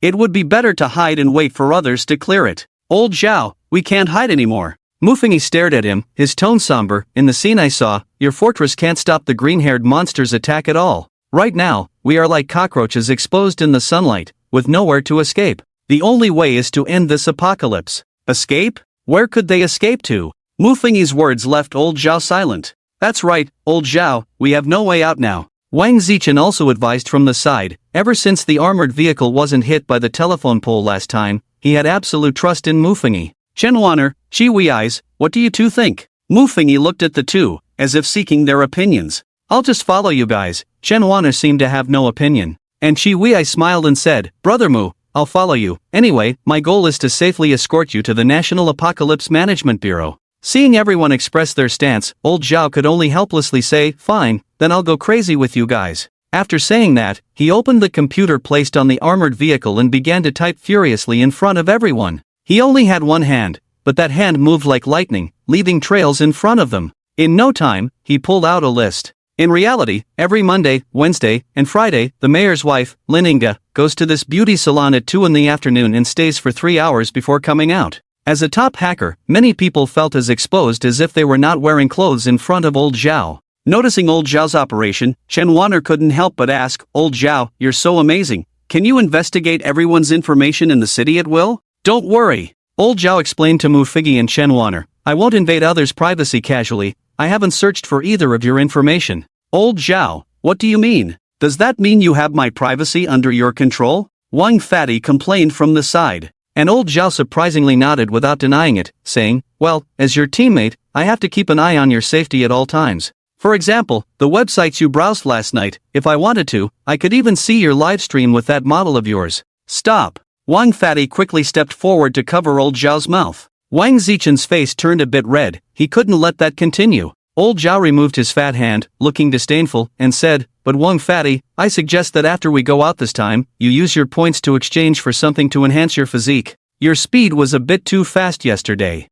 It would be better to hide and wait for others to clear it. Old Zhao, we can't hide anymore. Mu Fengyi stared at him, his tone somber. In the scene I saw, your fortress can't stop the green-haired monster's attack at all. Right now, we are like cockroaches exposed in the sunlight, with nowhere to escape. The only way is to end this apocalypse. Escape? Where could they escape to? Mu Fengyi's words left old Zhao silent. That's right, old Zhao, we have no way out now. Wang Zichen also advised from the side. Ever since the armored vehicle wasn't hit by the telephone pole last time, he had absolute trust in Mu Fengyi. Chen Wan'er, Qi Wei's, what do you two think? Mu Fengyi looked at the two, as if seeking their opinions. I'll just follow you guys. Chen Wan'er seemed to have no opinion. And Qi Wei smiled and said, Brother Mu, I'll follow you. Anyway, my goal is to safely escort you to the National Apocalypse Management Bureau. Seeing everyone express their stance, old Zhao could only helplessly say, fine, then I'll go crazy with you guys. After saying that, he opened the computer placed on the armored vehicle and began to type furiously in front of everyone. He only had one hand, but that hand moved like lightning, leaving trails in front of them. In no time, he pulled out a list. In reality, every Monday, Wednesday, and Friday, the mayor's wife, Lininga, goes to this beauty salon at 2 in the afternoon and stays for 3 hours before coming out. As a top hacker, many people felt as exposed as if they were not wearing clothes in front of old Zhao. Noticing old Zhao's operation, Chen Wan'er couldn't help but ask, Old Zhao, you're so amazing. Can you investigate everyone's information in the city at will? Don't worry. Old Zhao explained to Mu Fengyi and Chen Wan'er, I won't invade others' privacy casually. I haven't searched for either of your information. Old Zhao, what do you mean? Does that mean you have my privacy under your control? Wang Fatty complained from the side. And old Zhao surprisingly nodded without denying it, saying, well, as your teammate, I have to keep an eye on your safety at all times. For example, the websites you browsed last night, if I wanted to, I could even see your live stream with that model of yours. Stop. Wang Fatty quickly stepped forward to cover old Zhao's mouth. Wang Zichen's face turned a bit red. He couldn't let that continue. Old Zhao removed his fat hand, looking disdainful, and said, but Wang Fatty, I suggest that after we go out this time, you use your points to exchange for something to enhance your physique. Your speed was a bit too fast yesterday.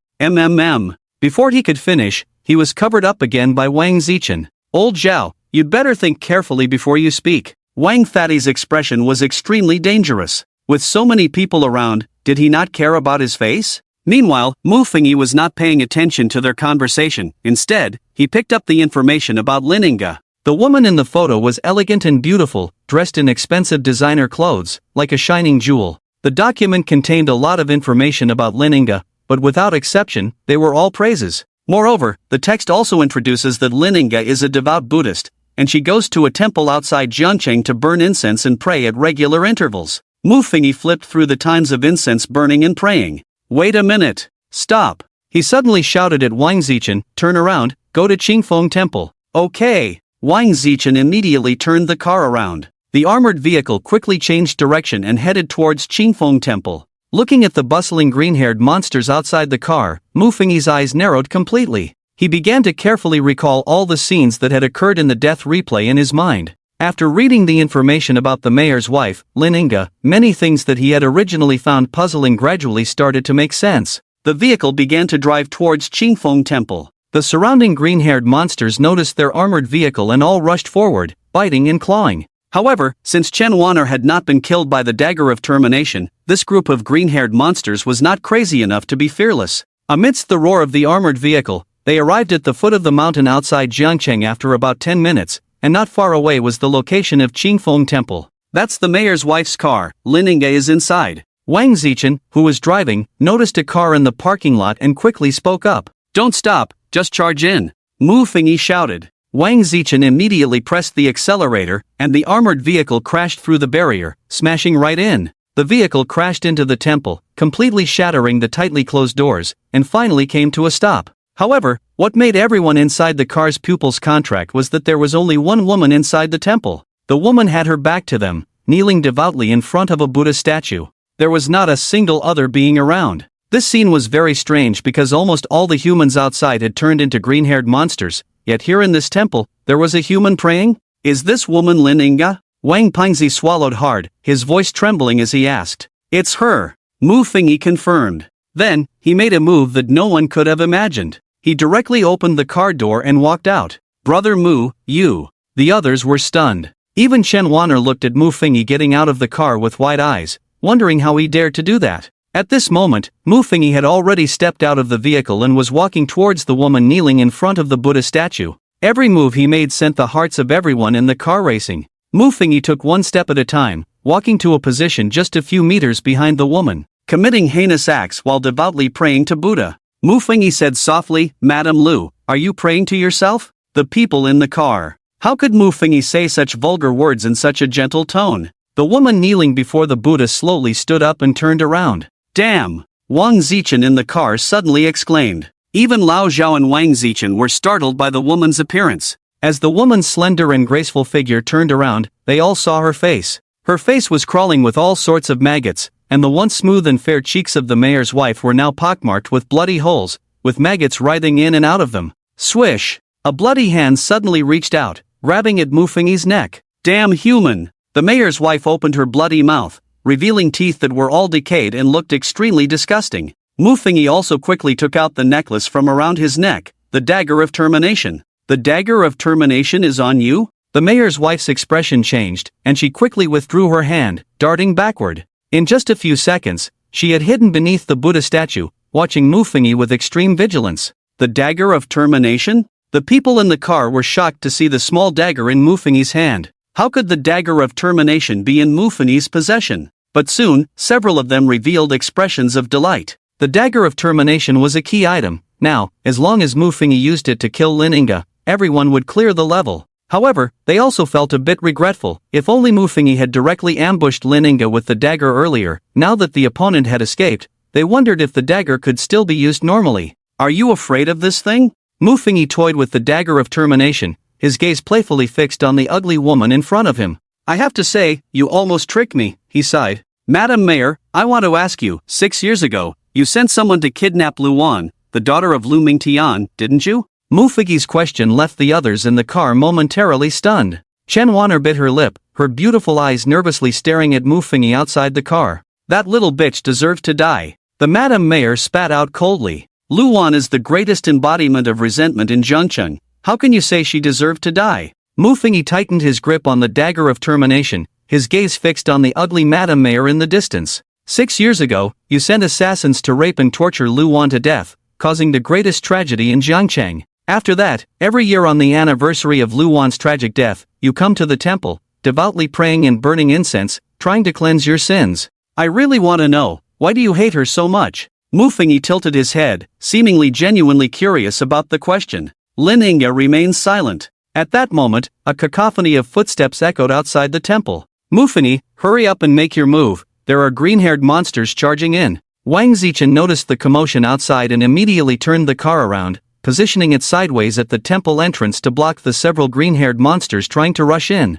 Before he could finish, he was covered up again by Wang Zichen. Old Zhao, you'd better think carefully before you speak. Wang Fatty's expression was extremely dangerous. With so many people around, did he not care about his face? Meanwhile, Mu Fengyi was not paying attention to their conversation. Instead, he picked up the information about Lininga. The woman in the photo was elegant and beautiful, dressed in expensive designer clothes, like a shining jewel. The document contained a lot of information about Lininga, but without exception, they were all praises. Moreover, the text also introduces that Lininga is a devout Buddhist, and she goes to a temple outside Jiangcheng to burn incense and pray at regular intervals. Mu Fengyi flipped through the times of incense burning and praying. Wait a minute. Stop. He suddenly shouted at Wang Zichen, turn around, go to Qingfeng Temple. Okay. Wang Zichen immediately turned the car around. The armored vehicle quickly changed direction and headed towards Qingfeng Temple. Looking at the bustling green-haired monsters outside the car, Mu Fengyi's eyes narrowed completely. He began to carefully recall all the scenes that had occurred in the death replay in his mind. After reading the information about the mayor's wife, Lininga, many things that he had originally found puzzling gradually started to make sense. The vehicle began to drive towards Qingfeng Temple. The surrounding green-haired monsters noticed their armored vehicle and all rushed forward, biting and clawing. However, since Chen Wan'er had not been killed by the dagger of termination, this group of green-haired monsters was not crazy enough to be fearless. Amidst the roar of the armored vehicle, they arrived at the foot of the mountain outside Jiangcheng after about 10 minutes, and not far away was the location of Qingfeng Temple. That's the mayor's wife's car. Lininga is inside. Wang Zichen, who was driving, noticed a car in the parking lot and quickly spoke up. Don't stop, just charge in. Mu Fengyi shouted. Wang Zichen immediately pressed the accelerator, and the armored vehicle crashed through the barrier, smashing right in. The vehicle crashed into the temple, completely shattering the tightly closed doors, and finally came to a stop. However, what made everyone inside the car's pupils contract was that there was only one woman inside the temple. The woman had her back to them, kneeling devoutly in front of a Buddha statue. There was not a single other being around. This scene was very strange because almost all the humans outside had turned into green-haired monsters, yet here in this temple, there was a human praying? Is this woman Lin Inga? Wang Pingzi swallowed hard, his voice trembling as he asked. It's her. Mu Fingyi confirmed. Then, he made a move that no one could have imagined. He directly opened the car door and walked out. Brother Mu, you. The others were stunned. Even Chen Wanner looked at Mu Fingyi getting out of the car with wide eyes, wondering how he dared to do that. At this moment, Mu Fingyi had already stepped out of the vehicle and was walking towards the woman kneeling in front of the Buddha statue. Every move he made sent the hearts of everyone in the car racing. Mu Fingyi took one step at a time, walking to a position just a few meters behind the woman, committing heinous acts while devoutly praying to Buddha. Mu Fingyi said softly, Madam Lu, are you praying to yourself? The people in the car. How could Mu Fingyi say such vulgar words in such a gentle tone? The woman kneeling before the Buddha slowly stood up and turned around. Damn! Wang Zichen in the car suddenly exclaimed. Even Lao Zhao and Wang Zichen were startled by the woman's appearance. As the woman's slender and graceful figure turned around, they all saw her face. Her face was crawling with all sorts of maggots, and the once smooth and fair cheeks of the mayor's wife were now pockmarked with bloody holes, with maggots writhing in and out of them. Swish! A bloody hand suddenly reached out, grabbing at Mu Fingyi's neck. Damn human! The mayor's wife opened her bloody mouth, revealing teeth that were all decayed and looked extremely disgusting. Mu Fingyi also quickly took out the necklace from around his neck, the dagger of termination. The dagger of termination is on you? The mayor's wife's expression changed, and she quickly withdrew her hand, darting backward. In just a few seconds, she had hidden beneath the Buddha statue, watching Mu Fingyi with extreme vigilance. The dagger of termination? The people in the car were shocked to see the small dagger in Mu Fingyi's hand. How could the dagger of termination be in Mu Fingyi's possession? But soon, several of them revealed expressions of delight. The dagger of termination was a key item. Now, as long as Mu Fingyi used it to kill Lin Inga, everyone would clear the level. However, they also felt a bit regretful. If only Mu Fingyi had directly ambushed Lin Inga with the dagger earlier. Now that the opponent had escaped, they wondered if the dagger could still be used normally. Are you afraid of this thing? Mu Fingyi toyed with the dagger of termination, his gaze playfully fixed on the ugly woman in front of him. I have to say, you almost tricked me, he sighed. Madam Mayor, I want to ask you, 6 years ago, you sent someone to kidnap Luan, the daughter of Lu Mingtian, didn't you? Mu Fingyi's question left the others in the car momentarily stunned. Chen Wanner bit her lip, her beautiful eyes nervously staring at Mu Fingyi outside the car. That little bitch deserved to die. The Madam Mayor spat out coldly. Luan is the greatest embodiment of resentment in Zhengcheng. How can you say she deserved to die? Mu Fingyi tightened his grip on the dagger of termination, his gaze fixed on the ugly Madam Mayor in the distance. 6 years ago, you sent assassins to rape and torture Luan to death, causing the greatest tragedy in Zhengcheng. After that, every year on the anniversary of Luan's tragic death, you come to the temple, devoutly praying and burning incense, trying to cleanse your sins. I really want to know, why do you hate her so much? Mu Fingyi tilted his head, seemingly genuinely curious about the question. Lin Inga remained silent. At that moment, a cacophony of footsteps echoed outside the temple. Mu Fingyi, hurry up and make your move, there are green-haired monsters charging in. Wang Zichen noticed the commotion outside and immediately turned the car around, positioning it sideways at the temple entrance to block the several green-haired monsters trying to rush in.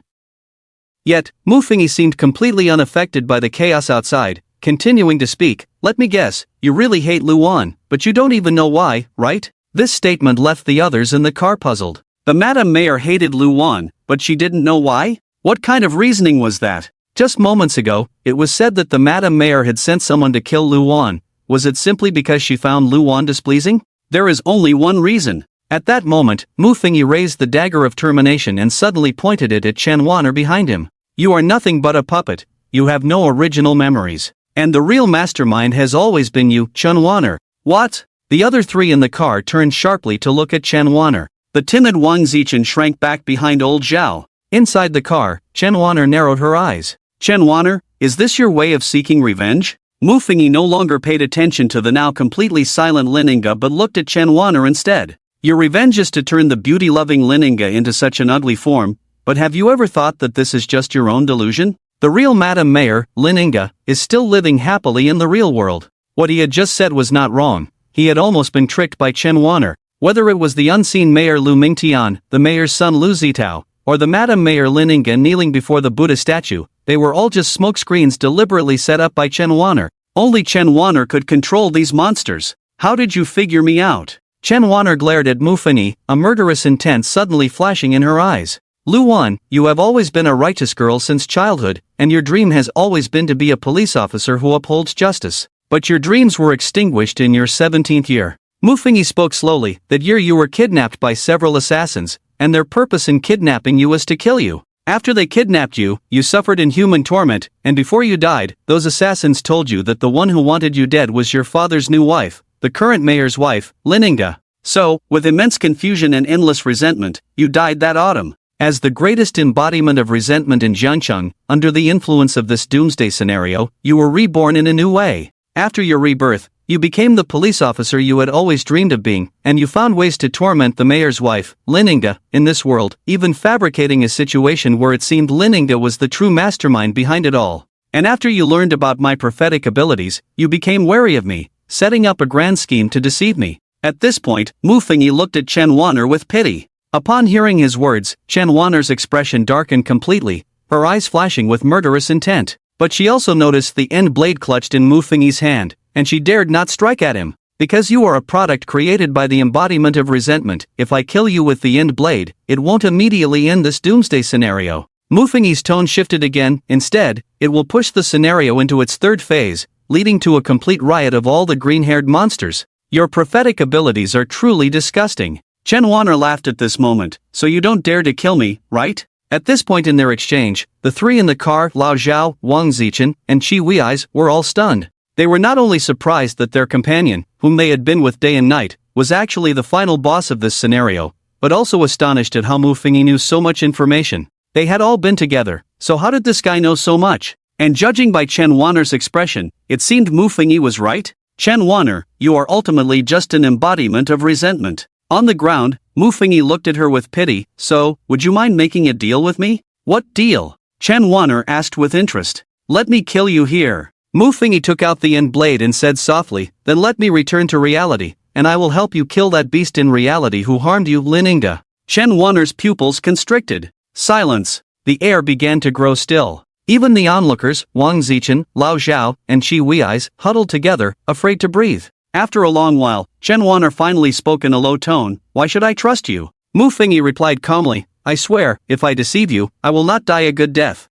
Yet, Mu Fingyi seemed completely unaffected by the chaos outside, continuing to speak. Let me guess, you really hate Luan, but you don't even know why, right? This statement left the others in the car puzzled. The Madam Mayor hated Luan, but she didn't know why? What kind of reasoning was that? Just moments ago, it was said that the Madam Mayor had sent someone to kill Luan. Was it simply because she found Luan displeasing? There is only one reason. At that moment, Mu Fingyi raised the dagger of termination and suddenly pointed it at Chen Wanner behind him. You are nothing but a puppet. You have no original memories. And the real mastermind has always been you, Chen Wanner. What? The other three in the car turned sharply to look at Chen Wanner. The timid Wang Zichen shrank back behind old Zhao. Inside the car, Chen Wanner narrowed her eyes. Chen Wanner, is this your way of seeking revenge? Mu Fingyi no longer paid attention to the now completely silent Lin Inga but looked at Chen Wanner instead. Your revenge is to turn the beauty-loving Lin Inga into such an ugly form, but have you ever thought that this is just your own delusion? The real Madam Mayor, Lininga, is still living happily in the real world. What he had just said was not wrong. He had almost been tricked by Chen Wanner. Whether it was the unseen Mayor Lu Mingtian, the mayor's son Lu Zitao, or the Madam Mayor Lininga kneeling before the Buddha statue, they were all just smokescreens deliberately set up by Chen Wanner. Only Chen Wanner could control these monsters. How did you figure me out? Chen Wanner glared at Mufini, a murderous intent suddenly flashing in her eyes. Lu Wan, you have always been a righteous girl since childhood, and your dream has always been to be a police officer who upholds justice. But your dreams were extinguished in your 17th year. Mufini spoke slowly. That year you were kidnapped by several assassins, and their purpose in kidnapping you was to kill you. After they kidnapped you, you suffered inhuman torment, and before you died, those assassins told you that the one who wanted you dead was your father's new wife, the current mayor's wife, Lininga. So, with immense confusion and endless resentment, you died that autumn. As the greatest embodiment of resentment in Jiangcheng, under the influence of this doomsday scenario, you were reborn in a new way. After your rebirth, you became the police officer you had always dreamed of being, and you found ways to torment the mayor's wife, Lininga, in this world, even fabricating a situation where it seemed Lininga was the true mastermind behind it all. And after you learned about my prophetic abilities, you became wary of me, setting up a grand scheme to deceive me. At this point, Mufini looked at Chen Wanner with pity. Upon hearing his words, Chen Wanner's expression darkened completely, her eyes flashing with murderous intent. But she also noticed the end blade clutched in Mufini's hand, and she dared not strike at him. Because you are a product created by the embodiment of resentment, if I kill you with the end blade, it won't immediately end this doomsday scenario. Mufini's tone shifted again. Instead, it will push the scenario into its third phase, leading to a complete riot of all the green-haired monsters. Your prophetic abilities are truly disgusting. Chen Wanner laughed at this moment. So you don't dare to kill me, right? At this point in their exchange, the three in the car, Lao Zhao, Wang Zichen, and Qi Wei's, were all stunned. They were not only surprised that their companion, whom they had been with day and night, was actually the final boss of this scenario, but also astonished at how Mufini knew so much information. They had all been together, so how did this guy know so much? And judging by Chen Wanner's expression, it seemed Mufini was right. Chen Wanner, you are ultimately just an embodiment of resentment. On the ground, Mufini looked at her with pity. So, would you mind making a deal with me? What deal? Chen Wanner asked with interest. Let me kill you here. Mufini took out the end blade and said softly, then let me return to reality, and I will help you kill that beast in reality who harmed you, Lininga. Chen Wanner's pupils constricted. Silence. The air began to grow still. Even the onlookers, Wang Zichen, Lao Zhao, and Qi Wei's, huddled together, afraid to breathe. After a long while, Chen Wanner finally spoke in a low tone. Why should I trust you? Mufini replied calmly. I swear, if I deceive you, I will not die a good death.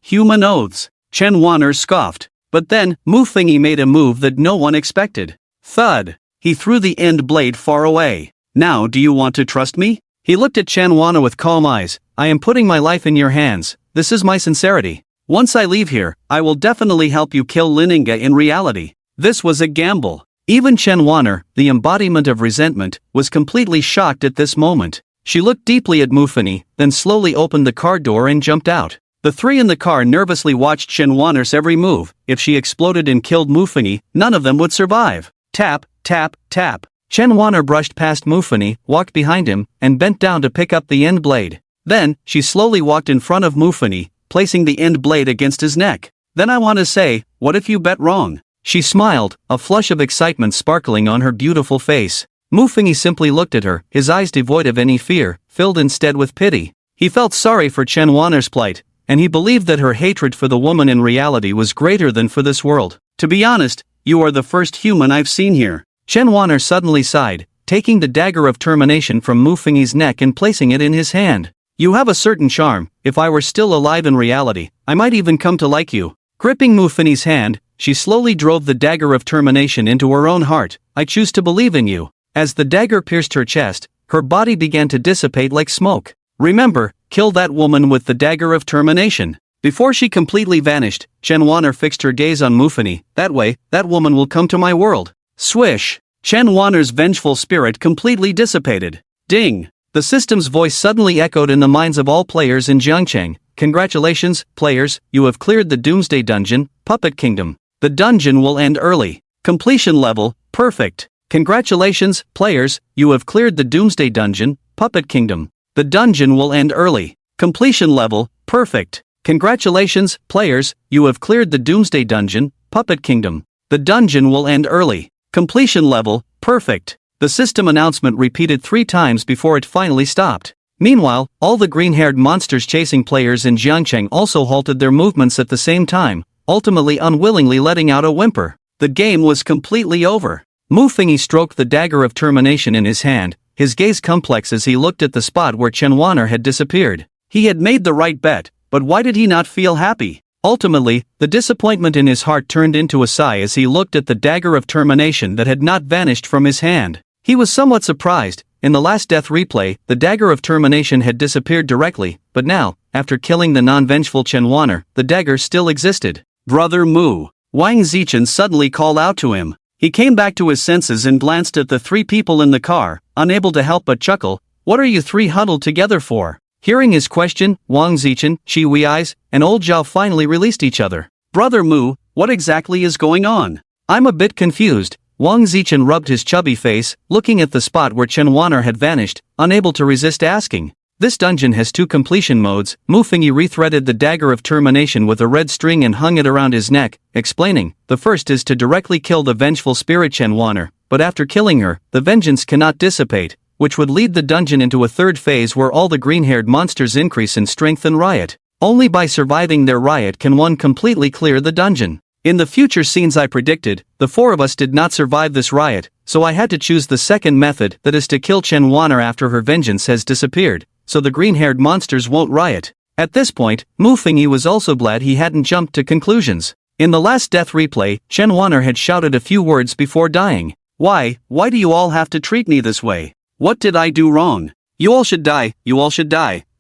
Human oaths. Chen Wanner scoffed. But then, Mufini made a move that no one expected. Thud. He threw the end blade far away. Now do you want to trust me? He looked at Chen Wanner with calm eyes. I am putting my life in your hands. This is my sincerity. Once I leave here, I will definitely help you kill Lininga in reality. This was a gamble. Even Chen Wanner, the embodiment of resentment, was completely shocked at this moment. She looked deeply at Mufini, then slowly opened the car door and jumped out. The three in the car nervously watched Chen Wanner's every move. If she exploded and killed Mufini, none of them would survive. Tap, tap, tap. Chen Wanner brushed past Mufini, walked behind him, and bent down to pick up the end blade. Then, she slowly walked in front of Mufini, placing the end blade against his neck. Then I want to say, what if you bet wrong? She smiled, a flush of excitement sparkling on her beautiful face. Mufini simply looked at her, his eyes devoid of any fear, filled instead with pity. He felt sorry for Chen Wanner's plight, and he believed that her hatred for the woman in reality was greater than for this world. To be honest, you are the first human I've seen here. Chen Wanner suddenly sighed, taking the dagger of termination from Mufini's neck and placing it in his hand. You have a certain charm. If I were still alive in reality, I might even come to like you. Gripping Mufini's hand, she slowly drove the dagger of termination into her own heart. I choose to believe in you. As the dagger pierced her chest, her body began to dissipate like smoke. Remember, kill that woman with the dagger of termination. Before she completely vanished, Chen Wanner fixed her gaze on Mufini. That way, that woman will come to my world. Swish! Chen Wanner's vengeful spirit completely dissipated. Ding! The system's voice suddenly echoed in the minds of all players in Jiangcheng. Congratulations, players, you have cleared the Doomsday Dungeon, Puppet Kingdom. The dungeon will end early. Completion level, perfect. Congratulations, players, you have cleared the Doomsday Dungeon, Puppet Kingdom. The dungeon will end early. Completion level, perfect. Congratulations, players, you have cleared the Doomsday dungeon, Puppet Kingdom. The dungeon will end early. Completion level, perfect. The system announcement repeated 3 times before it finally stopped. Meanwhile, all the green-haired monsters chasing players in Jiangcheng also halted their movements at the same time, ultimately unwillingly letting out a whimper. The game was completely over. Mu Fingyi stroked the dagger of termination in his hand, his gaze complex as he looked at the spot where Chen Wan'er had disappeared. He had made the right bet, but why did he not feel happy? Ultimately, the disappointment in his heart turned into a sigh as he looked at the dagger of termination that had not vanished from his hand. He was somewhat surprised. In the last death replay, the dagger of termination had disappeared directly, but now, after killing the non-vengeful Chen Wan'er, the dagger still existed. Brother Mu. Wang Zichen suddenly called out to him. He came back to his senses and glanced at the 3 people in the car, unable to help but chuckle. What are you 3 huddled together for? Hearing his question, Wang Zichen, Shi Wei's, and Old Zhao finally released each other. Brother Mu, what exactly is going on? I'm a bit confused. Wang Zichen rubbed his chubby face, looking at the spot where Chen Wan'er had vanished, unable to resist asking. This dungeon has 2 completion modes. Mu Fingyi rethreaded the dagger of termination with a red string and hung it around his neck, explaining, the first is to directly kill the vengeful spirit Chen Wan'er, but after killing her, the vengeance cannot dissipate, which would lead the dungeon into a 3rd phase where all the green-haired monsters increase in strength and riot. Only by surviving their riot can one completely clear the dungeon. In the future scenes I predicted, the 4 of us did not survive this riot, so I had to choose the 2nd method, that is to kill Chen Wan'er after her vengeance has disappeared, so the green-haired monsters won't riot. At this point, Mu Fingyi was also glad he hadn't jumped to conclusions. In the last death replay, Chen Wan'er had shouted a few words before dying. Why do you all have to treat me this way? What did I do wrong? You all should die,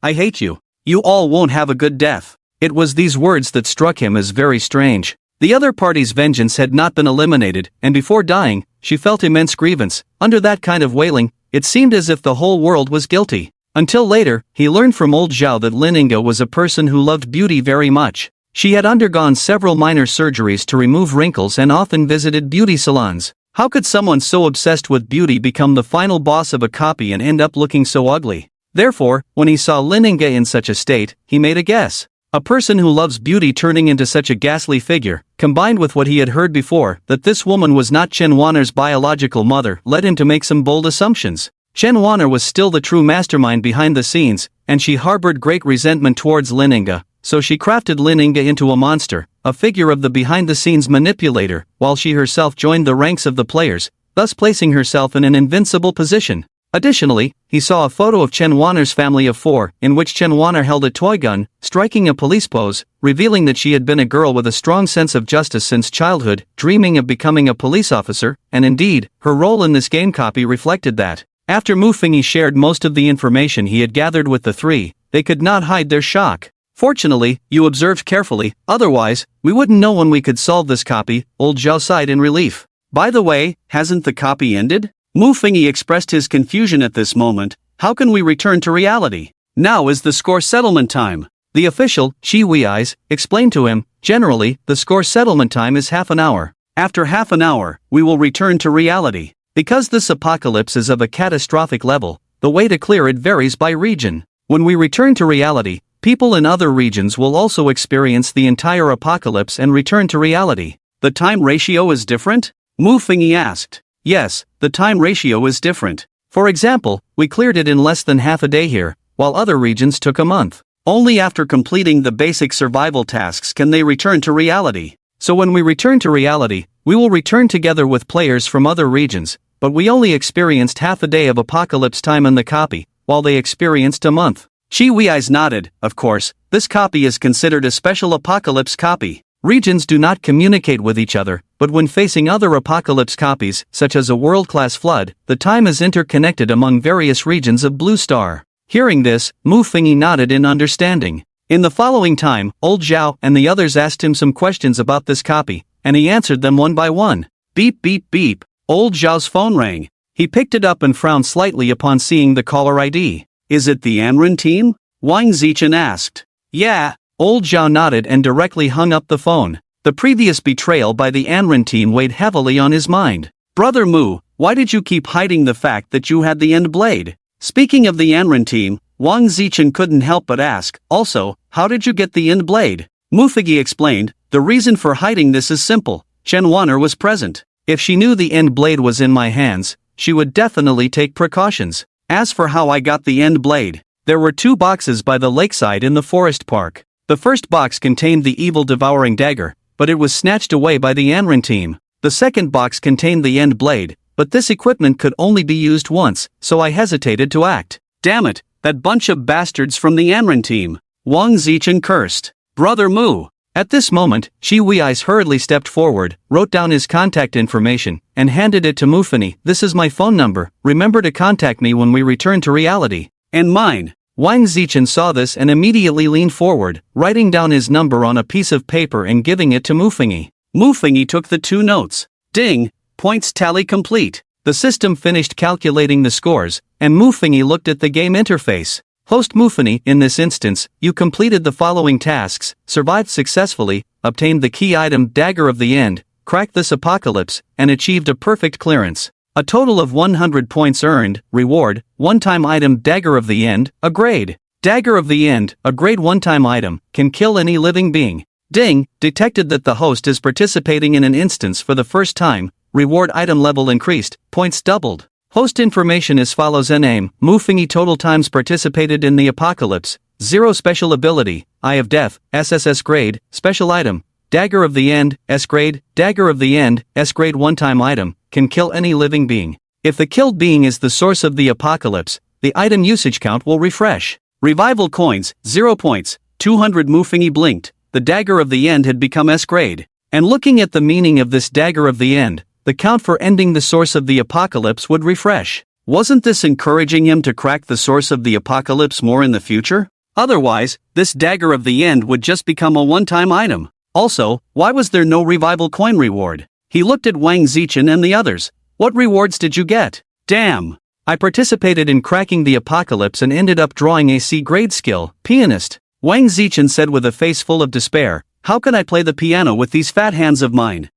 I hate you. You all won't have a good death. It was these words that struck him as very strange. The other party's vengeance had not been eliminated, and before dying, she felt immense grievance. Under that kind of wailing, it seemed as if the whole world was guilty. Until later, he learned from old Zhao that Lininga was a person who loved beauty very much. She had undergone several minor surgeries to remove wrinkles and often visited beauty salons. How could someone so obsessed with beauty become the final boss of a copy and end up looking so ugly? Therefore, when he saw Lininga in such a state, he made a guess. A person who loves beauty turning into such a ghastly figure, combined with what he had heard before, that this woman was not Chen Wan'er's biological mother, led him to make some bold assumptions. Chen Wan'er was still the true mastermind behind the scenes, and she harbored great resentment towards Lininga, so she crafted Lininga into a monster, a figure of the behind-the-scenes manipulator, while she herself joined the ranks of the players, thus placing herself in an invincible position. Additionally, he saw a photo of Chen Wan'er's family of 4, in which Chen Wan'er held a toy gun, striking a police pose, revealing that she had been a girl with a strong sense of justice since childhood, dreaming of becoming a police officer, and indeed, her role in this game copy reflected that. After Mu Fingyi shared most of the information he had gathered with the 3, they could not hide their shock. Fortunately, you observed carefully, otherwise, we wouldn't know when we could solve this copy, old Zhao sighed in relief. By the way, hasn't the copy ended? Mu Fingyi expressed his confusion at this moment. How can we return to reality? Now is the score settlement time. The official, Shi Wei's, explained to him, generally, the score settlement time is half an hour. After half an hour, we will return to reality. Because this apocalypse is of a catastrophic level, the way to clear it varies by region. When we return to reality, people in other regions will also experience the entire apocalypse and return to reality. The time ratio is different? Mu Fingyi asked. Yes, the time ratio is different. For example, we cleared it in less than half a day here, while other regions took a month. Only after completing the basic survival tasks can they return to reality. So when we return to reality, we will return together with players from other regions, but we only experienced half a day of apocalypse time in the copy, while they experienced a month. Shi Wei's nodded. Of course, this copy is considered a special apocalypse copy. Regions do not communicate with each other, but when facing other apocalypse copies, such as a world-class flood, the time is interconnected among various regions of Blue Star. Hearing this, Mu Fingyi nodded in understanding. In the following time, old Zhao and the others asked him some questions about this copy, and he answered them one by one. Beep beep beep. Old Zhao's phone rang. He picked it up and frowned slightly upon seeing the caller ID. Is it the Anren team? Wang Zichen asked. Yeah. Old Zhao nodded and directly hung up the phone. The previous betrayal by the Anren team weighed heavily on his mind. Brother Mu, why did you keep hiding the fact that you had the end blade? Speaking of the Anren team, Wang Zichen couldn't help but ask, also, how did you get the end blade? Mufigi explained, the reason for hiding this is simple. Chen Wanner was present. If she knew the end blade was in my hands, she would definitely take precautions. As for how I got the end blade, there were 2 boxes by the lakeside in the forest park. The first box contained the evil devouring dagger, but it was snatched away by the Anrin team. The second box contained the end blade, but this equipment could only be used once, so I hesitated to act. Damn it, that bunch of bastards from the Anrin team. Wang Zichen cursed. Brother Mu. At this moment, Shi Wei's hurriedly stepped forward, wrote down his contact information, and handed it to Mufini. This is my phone number, remember to contact me when we return to reality. And mine. Wang Zichen saw this and immediately leaned forward, writing down his number on a piece of paper and giving it to Mufini. Mufini took the 2 notes. Ding! Points tally complete. The system finished calculating the scores, and Mufini looked at the game interface. Host Mufini, in this instance, you completed the following tasks, survived successfully, obtained the key item Dagger of the End, cracked this apocalypse, and achieved a perfect clearance. A total of 100 points earned. Reward, one-time item Dagger of the End, a grade. Dagger of the End, a grade one-time item, can kill any living being. Ding, detected that the host is participating in an instance for the first time. Reward item level increased, points doubled. Host information as follows. Name, Mufini total times participated in the apocalypse, 0 special ability, Eye of Death, SSS grade, special item, Dagger of the End, S grade, Dagger of the End, S grade one-time item, can kill any living being. If the killed being is the source of the apocalypse, the item usage count will refresh. Revival coins, 0 points, 200. Mufini blinked, the Dagger of the End had become S grade. And looking at the meaning of this Dagger of the End, the count for ending the source of the apocalypse would refresh. Wasn't this encouraging him to crack the source of the apocalypse more in the future? Otherwise, this Dagger of the End would just become a one-time item. Also, why was there no revival coin reward? He looked at Wang Zichen and the others. What rewards did you get? Damn! I participated in cracking the apocalypse and ended up drawing a C-grade skill, pianist. Wang Zichen said with a face full of despair, how can I play the piano with these fat hands of mine?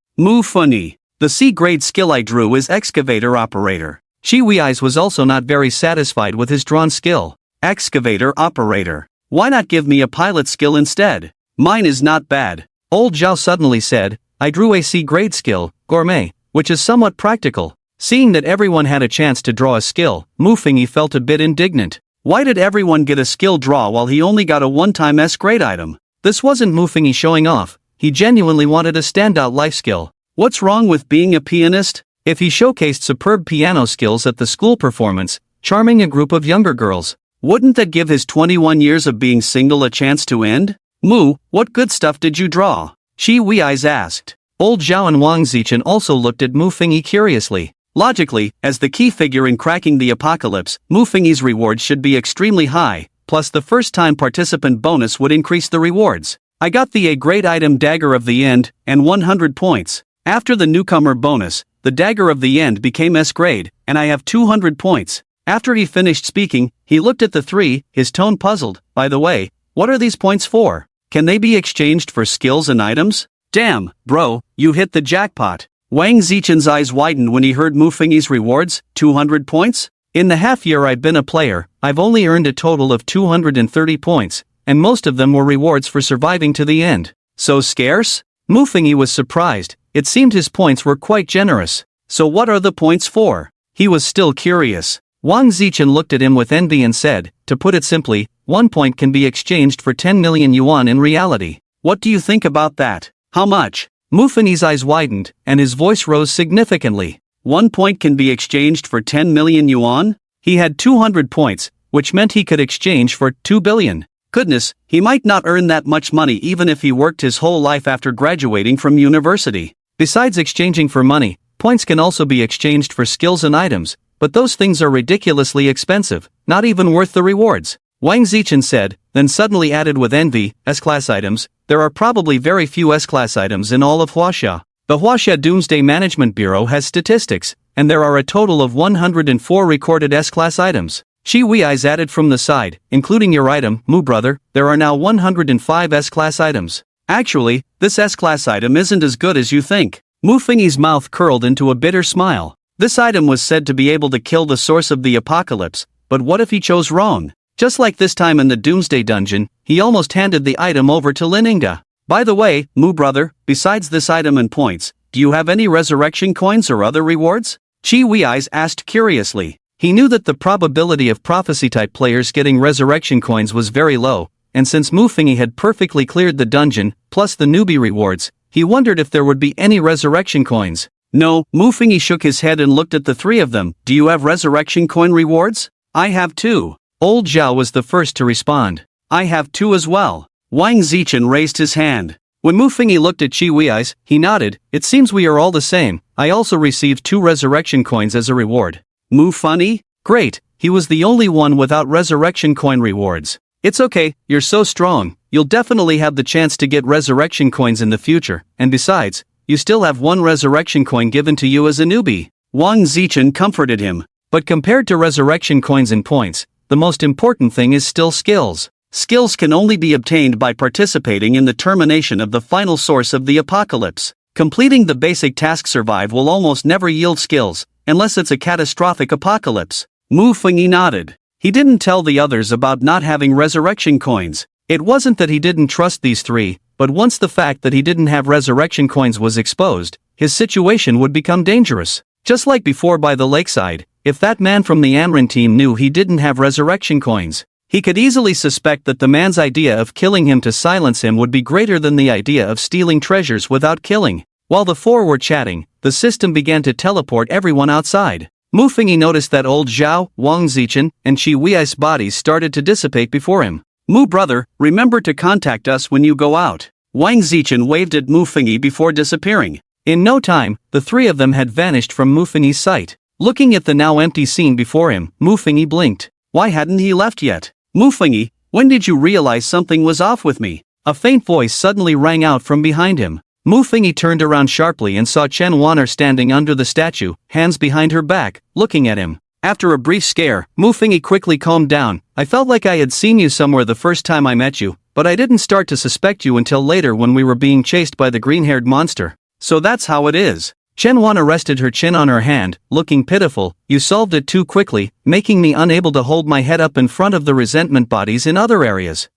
Funny. The C-grade skill I drew is Excavator Operator. Shi Wei's was also not very satisfied with his drawn skill. Excavator Operator. Why not give me a pilot skill instead? Mine is not bad. Old Zhao suddenly said, I drew a C-grade skill, Gourmet, which is somewhat practical. Seeing that everyone had a chance to draw a skill, Mufini felt a bit indignant. Why did everyone get a skill draw while he only got a one-time S-grade item? This wasn't Mufini showing off. He genuinely wanted a standout life skill. What's wrong with being a pianist? If he showcased superb piano skills at the school performance, charming a group of younger girls, wouldn't that give his 21 years of being single a chance to end? Mu, what good stuff did you draw? Shi Wei's asked. Old Zhao and Wang Zichen also looked at Mufini curiously. Logically, as the key figure in cracking the apocalypse, Mufini's rewards should be extremely high, plus the first-time participant bonus would increase the rewards. I got the A-grade item Dagger of the End, and 100 points. After the newcomer bonus, the Dagger of the End became S-grade, and I have 200 points. After he finished speaking, he looked at the 3, his tone puzzled. By the way, what are these points for? Can they be exchanged for skills and items? Damn, bro, you hit the jackpot. Wang Zichen's eyes widened when he heard Mufini's rewards, 200 points? In the half year I've been a player, I've only earned a total of 230 points, and most of them were rewards for surviving to the end. So scarce? Mufini was surprised. It seemed his points were quite generous. So what are the points for? He was still curious. Wang Zichen looked at him with envy and said, to put it simply, 1 point can be exchanged for 10 million yuan in reality. What do you think about that? How much? Mufini's eyes widened, and his voice rose significantly. 1 point can be exchanged for 10 million yuan? He had 200 points, which meant he could exchange for 2 billion. Goodness, he might not earn that much money even if he worked his whole life after graduating from university. Besides exchanging for money, points can also be exchanged for skills and items, but those things are ridiculously expensive, not even worth the rewards. Wang Zichen said, then suddenly added with envy, S-class items, there are probably very few S-class items in all of Huaxia. The Huaxia Doomsday Management Bureau has statistics, and there are a total of 104 recorded S-class items. Shi Wei's added from the side, including your item, Mu brother, there are now 105 S-class items. Actually, this S-class item isn't as good as you think. Mufini's mouth curled into a bitter smile. This item was said to be able to kill the source of the apocalypse, but what if he chose wrong? Just like this time in the Doomsday dungeon, he almost handed the item over to Lininga. By the way, Mu brother, besides this item and points, do you have any resurrection coins or other rewards? Chi Wei asked curiously. He knew that the probability of prophecy-type players getting resurrection coins was very low, and since Mu Fengyi had perfectly cleared the dungeon, plus the newbie rewards, he wondered if there would be any resurrection coins. No, Mu Fengyi shook his head and looked at the three of them. Do you have resurrection coin rewards? I have two. Old Zhao was the first to respond. I have two as well. Wang Zichen raised his hand. When Mu Fengyi looked at Chi Wei, he nodded. It seems we are all the same. I also received 2 resurrection coins as a reward. Mu Funny? Great, he was the only one without resurrection coin rewards. It's okay, you're so strong, you'll definitely have the chance to get resurrection coins in the future, and besides, you still have 1 resurrection coin given to you as a newbie. Wang Zichen comforted him. But compared to resurrection coins and points, the most important thing is still skills. Skills can only be obtained by participating in the termination of the final source of the apocalypse. Completing the basic task survive will almost never yield skills, unless it's a catastrophic apocalypse. Mu Fengyi nodded. He didn't tell the others about not having resurrection coins. It wasn't that he didn't trust these 3, but once the fact that he didn't have resurrection coins was exposed, his situation would become dangerous. Just like before by the lakeside, if that man from the Amrin team knew he didn't have resurrection coins, he could easily suspect that the man's idea of killing him to silence him would be greater than the idea of stealing treasures without killing. While the 4 were chatting, the system began to teleport everyone outside. Mu Fengyi noticed that old Zhao, Wang Zichen, and Chi Wei's bodies started to dissipate before him. Mu brother, remember to contact us when you go out. Wang Zichen waved at Mu Fengyi before disappearing. In no time, the 3 of them had vanished from Mu Fengyi's sight. Looking at the now empty scene before him, Mu Fengyi blinked. Why hadn't he left yet? Mu Fengyi, when did you realize something was off with me? A faint voice suddenly rang out from behind him. Mu Fengyi turned around sharply and saw Chen Wan'er standing under the statue, hands behind her back, looking at him. After a brief scare, Mu Fengyi quickly calmed down. I felt like I had seen you somewhere the first time I met you, but I didn't start to suspect you until later when we were being chased by the green-haired monster. So that's how it is. Chen Wan'er rested her chin on her hand, looking pitiful. You solved it too quickly, making me unable to hold my head up in front of the resentment bodies in other areas.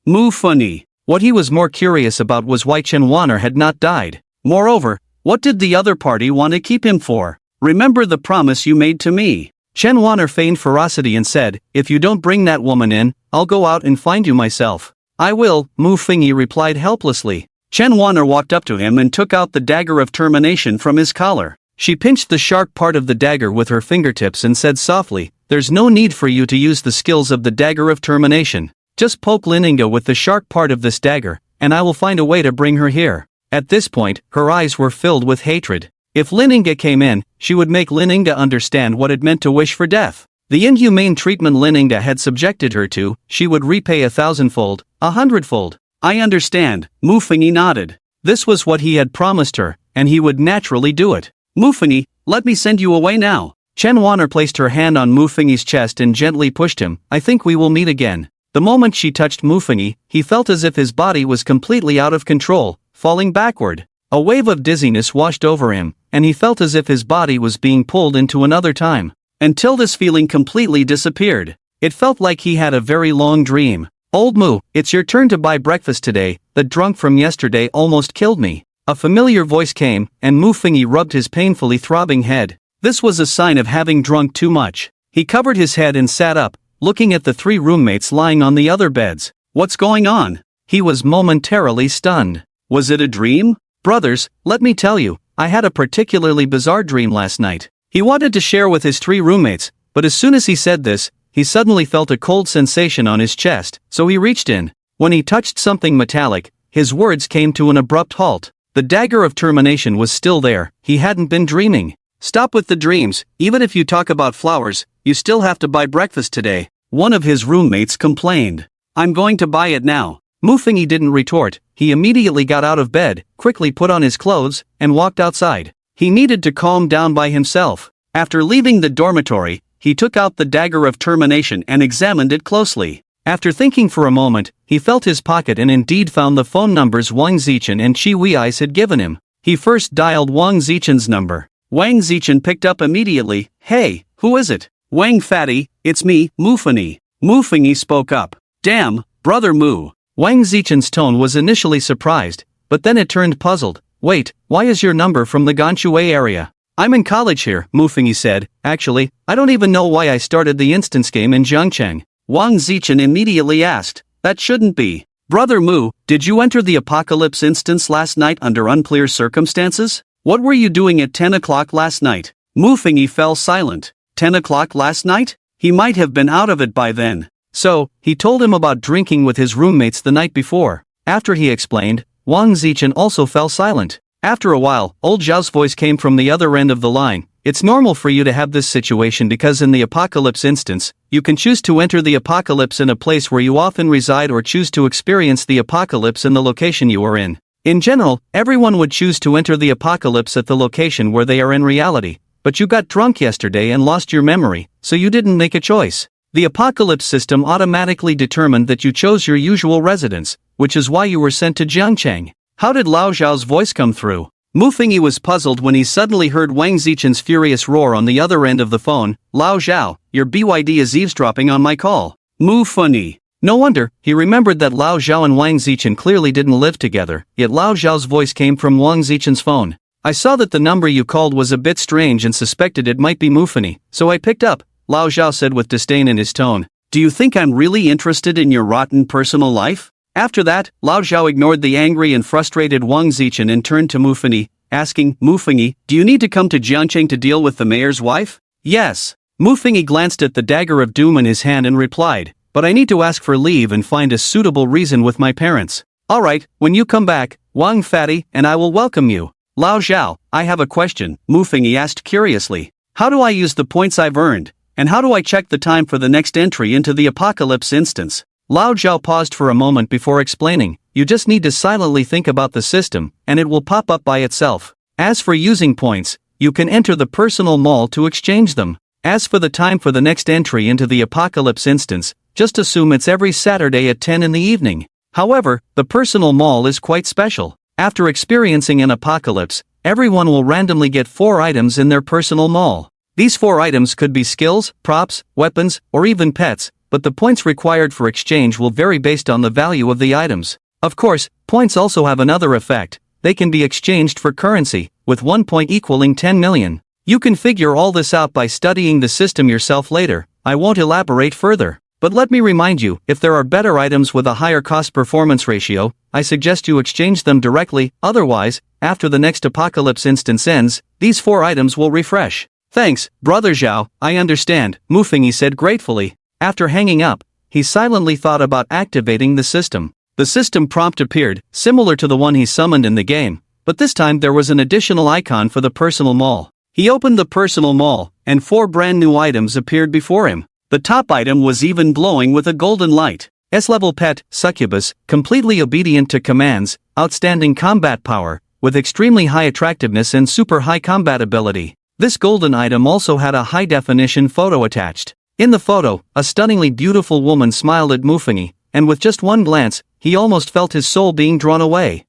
Mu Fengyi. What he was more curious about was why Chen Wan'er had not died. Moreover, what did the other party want to keep him for? Remember the promise you made to me. Chen Wan'er feigned ferocity and said, if you don't bring that woman in, I'll go out and find you myself. I will, Mu Fengyi replied helplessly. Chen Wan'er walked up to him and took out the dagger of termination from his collar. She pinched the sharp part of the dagger with her fingertips and said softly, there's no need for you to use the skills of the dagger of termination. Just poke Lininga with the sharp part of this dagger, and I will find a way to bring her here. At this point, her eyes were filled with hatred. If Lininga came in, she would make Lininga understand what it meant to wish for death. The inhumane treatment Lininga had subjected her to, she would repay 1,000-fold, 100-fold. I understand, Mu Fengyi nodded. This was what he had promised her, and he would naturally do it. Mu Fengyi, let me send you away now. Chen Wan'er placed her hand on Mu Fengyi's chest and gently pushed him. I think we will meet again. The moment she touched Mu Fengyi, he felt as if his body was completely out of control, falling backward. A wave of dizziness washed over him, and he felt as if his body was being pulled into another time. Until this feeling completely disappeared. It felt like he had a very long dream. Old Mu, it's your turn to buy breakfast today. The drunk from yesterday almost killed me. A familiar voice came, and Mu Fengyi rubbed his painfully throbbing head. This was a sign of having drunk too much. He covered his head and sat up, looking at the 3 roommates lying on the other beds. What's going on? He was momentarily stunned. Was it a dream? Brothers, let me tell you, I had a particularly bizarre dream last night. He wanted to share with his 3 roommates, but as soon as he said this, he suddenly felt a cold sensation on his chest, so he reached in. When he touched something metallic, his words came to an abrupt halt. The dagger of termination was still there, he hadn't been dreaming. Stop with the dreams, even if you talk about flowers, you still have to buy breakfast today. One of his roommates complained. I'm going to buy it now. Mu Fengyi didn't retort, he immediately got out of bed, quickly put on his clothes, and walked outside. He needed to calm down by himself. After leaving the dormitory, he took out the dagger of termination and examined it closely. After thinking for a moment, he felt his pocket and indeed found the phone numbers Wang Zichen and Chi Wei had given him. He first dialed Wang Zichen's number. Wang Zichen picked up immediately. Hey, who is it? Wang Fatty, it's me, Mu Fengyi. Mu Fengyi spoke up. Damn, brother Mu. Wang Zichen's tone was initially surprised, but then it turned puzzled. Wait, why is your number from the Ganshui area? I'm in college here, Mu Fengyi said. Actually, I don't even know why I started the instance game in Jiangcheng. Wang Zichen immediately asked. That shouldn't be. Brother Mu, did you enter the Apocalypse instance last night under unclear circumstances? What were you doing at 10 o'clock last night? Mu Fengyi fell silent. 10 o'clock last night? He might have been out of it by then. So, he told him about drinking with his roommates the night before. After he explained, Wang Zichen also fell silent. After a while, old Zhao's voice came from the other end of the line. It's normal for you to have this situation because in the Apocalypse instance, you can choose to enter the Apocalypse in a place where you often reside or choose to experience the Apocalypse in the location you are in. In general, everyone would choose to enter the Apocalypse at the location where they are in reality, but you got drunk yesterday and lost your memory, so you didn't make a choice. The Apocalypse system automatically determined that you chose your usual residence, which is why you were sent to Jiangcheng. How did Lao Zhao's voice come through? Mu Fengyi was puzzled when he suddenly heard Wang Zichen's furious roar on the other end of the phone. Lao Zhao, your BYD is eavesdropping on my call. Mu Fengyi. No wonder, he remembered that Lao Zhao and Wang Zichen clearly didn't live together, yet Lao Zhao's voice came from Wang Zichen's phone. I saw that the number you called was a bit strange and suspected it might be Mu Fengyi, so I picked up, Lao Zhao said with disdain in his tone. Do you think I'm really interested in your rotten personal life? After that, Lao Zhao ignored the angry and frustrated Wang Zichen and turned to Mu Fengyi, asking, Mu Fengyi, do you need to come to Jiangcheng to deal with the mayor's wife? Yes. Mu Fengyi glanced at the dagger of doom in his hand and replied, but I need to ask for leave and find a suitable reason with my parents. Alright, when you come back, Wang Fatty, and I will welcome you. Lao Zhao, I have a question, Mu Fengyi asked curiously. How do I use the points I've earned? And how do I check the time for the next entry into the Apocalypse instance? Lao Zhao paused for a moment before explaining, you just need to silently think about the system, and it will pop up by itself. As for using points, you can enter the personal mall to exchange them. As for the time for the next entry into the Apocalypse instance, just assume it's every Saturday at 10 in the evening. However, the personal mall is quite special. After experiencing an apocalypse, everyone will randomly get 4 items in their personal mall. These 4 items could be skills, props, weapons, or even pets, but the points required for exchange will vary based on the value of the items. Of course, points also have another effect. They can be exchanged for currency, with 1 point equaling 10 million. You can figure all this out by studying the system yourself later. I won't elaborate further. But let me remind you, if there are better items with a higher cost-performance ratio, I suggest you exchange them directly, otherwise, after the next apocalypse instance ends, these 4 items will refresh. Thanks, Brother Zhao, I understand, Mu Fengyi said gratefully. After hanging up, he silently thought about activating the system. The system prompt appeared, similar to the one he summoned in the game, but this time there was an additional icon for the personal mall. He opened the personal mall, and 4 brand new items appeared before him. The top item was even glowing with a golden light. S-level pet, Succubus, completely obedient to commands, outstanding combat power, with extremely high attractiveness and super high combat ability. This golden item also had a high-definition photo attached. In the photo, a stunningly beautiful woman smiled at Mu Fengyi, and with just one glance, he almost felt his soul being drawn away.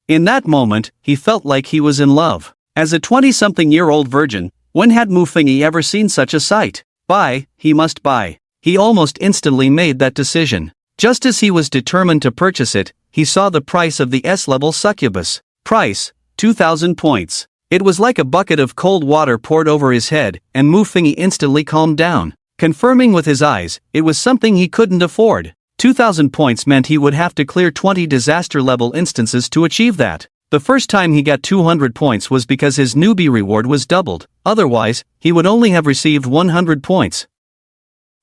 In that moment, he felt like he was in love. As a 20-something-year-old virgin, when had Mu Fengyi ever seen such a sight? Buy, he must buy. He almost instantly made that decision. Just as he was determined to purchase it, he saw the price of the S-level Succubus. Price, 2,000 points. It was like a bucket of cold water poured over his head, and Mu Fengyi instantly calmed down. Confirming with his eyes, it was something he couldn't afford. 2,000 points meant he would have to clear 20 disaster-level instances to achieve that. The first time he got 200 points was because his newbie reward was doubled, otherwise, he would only have received 100 points.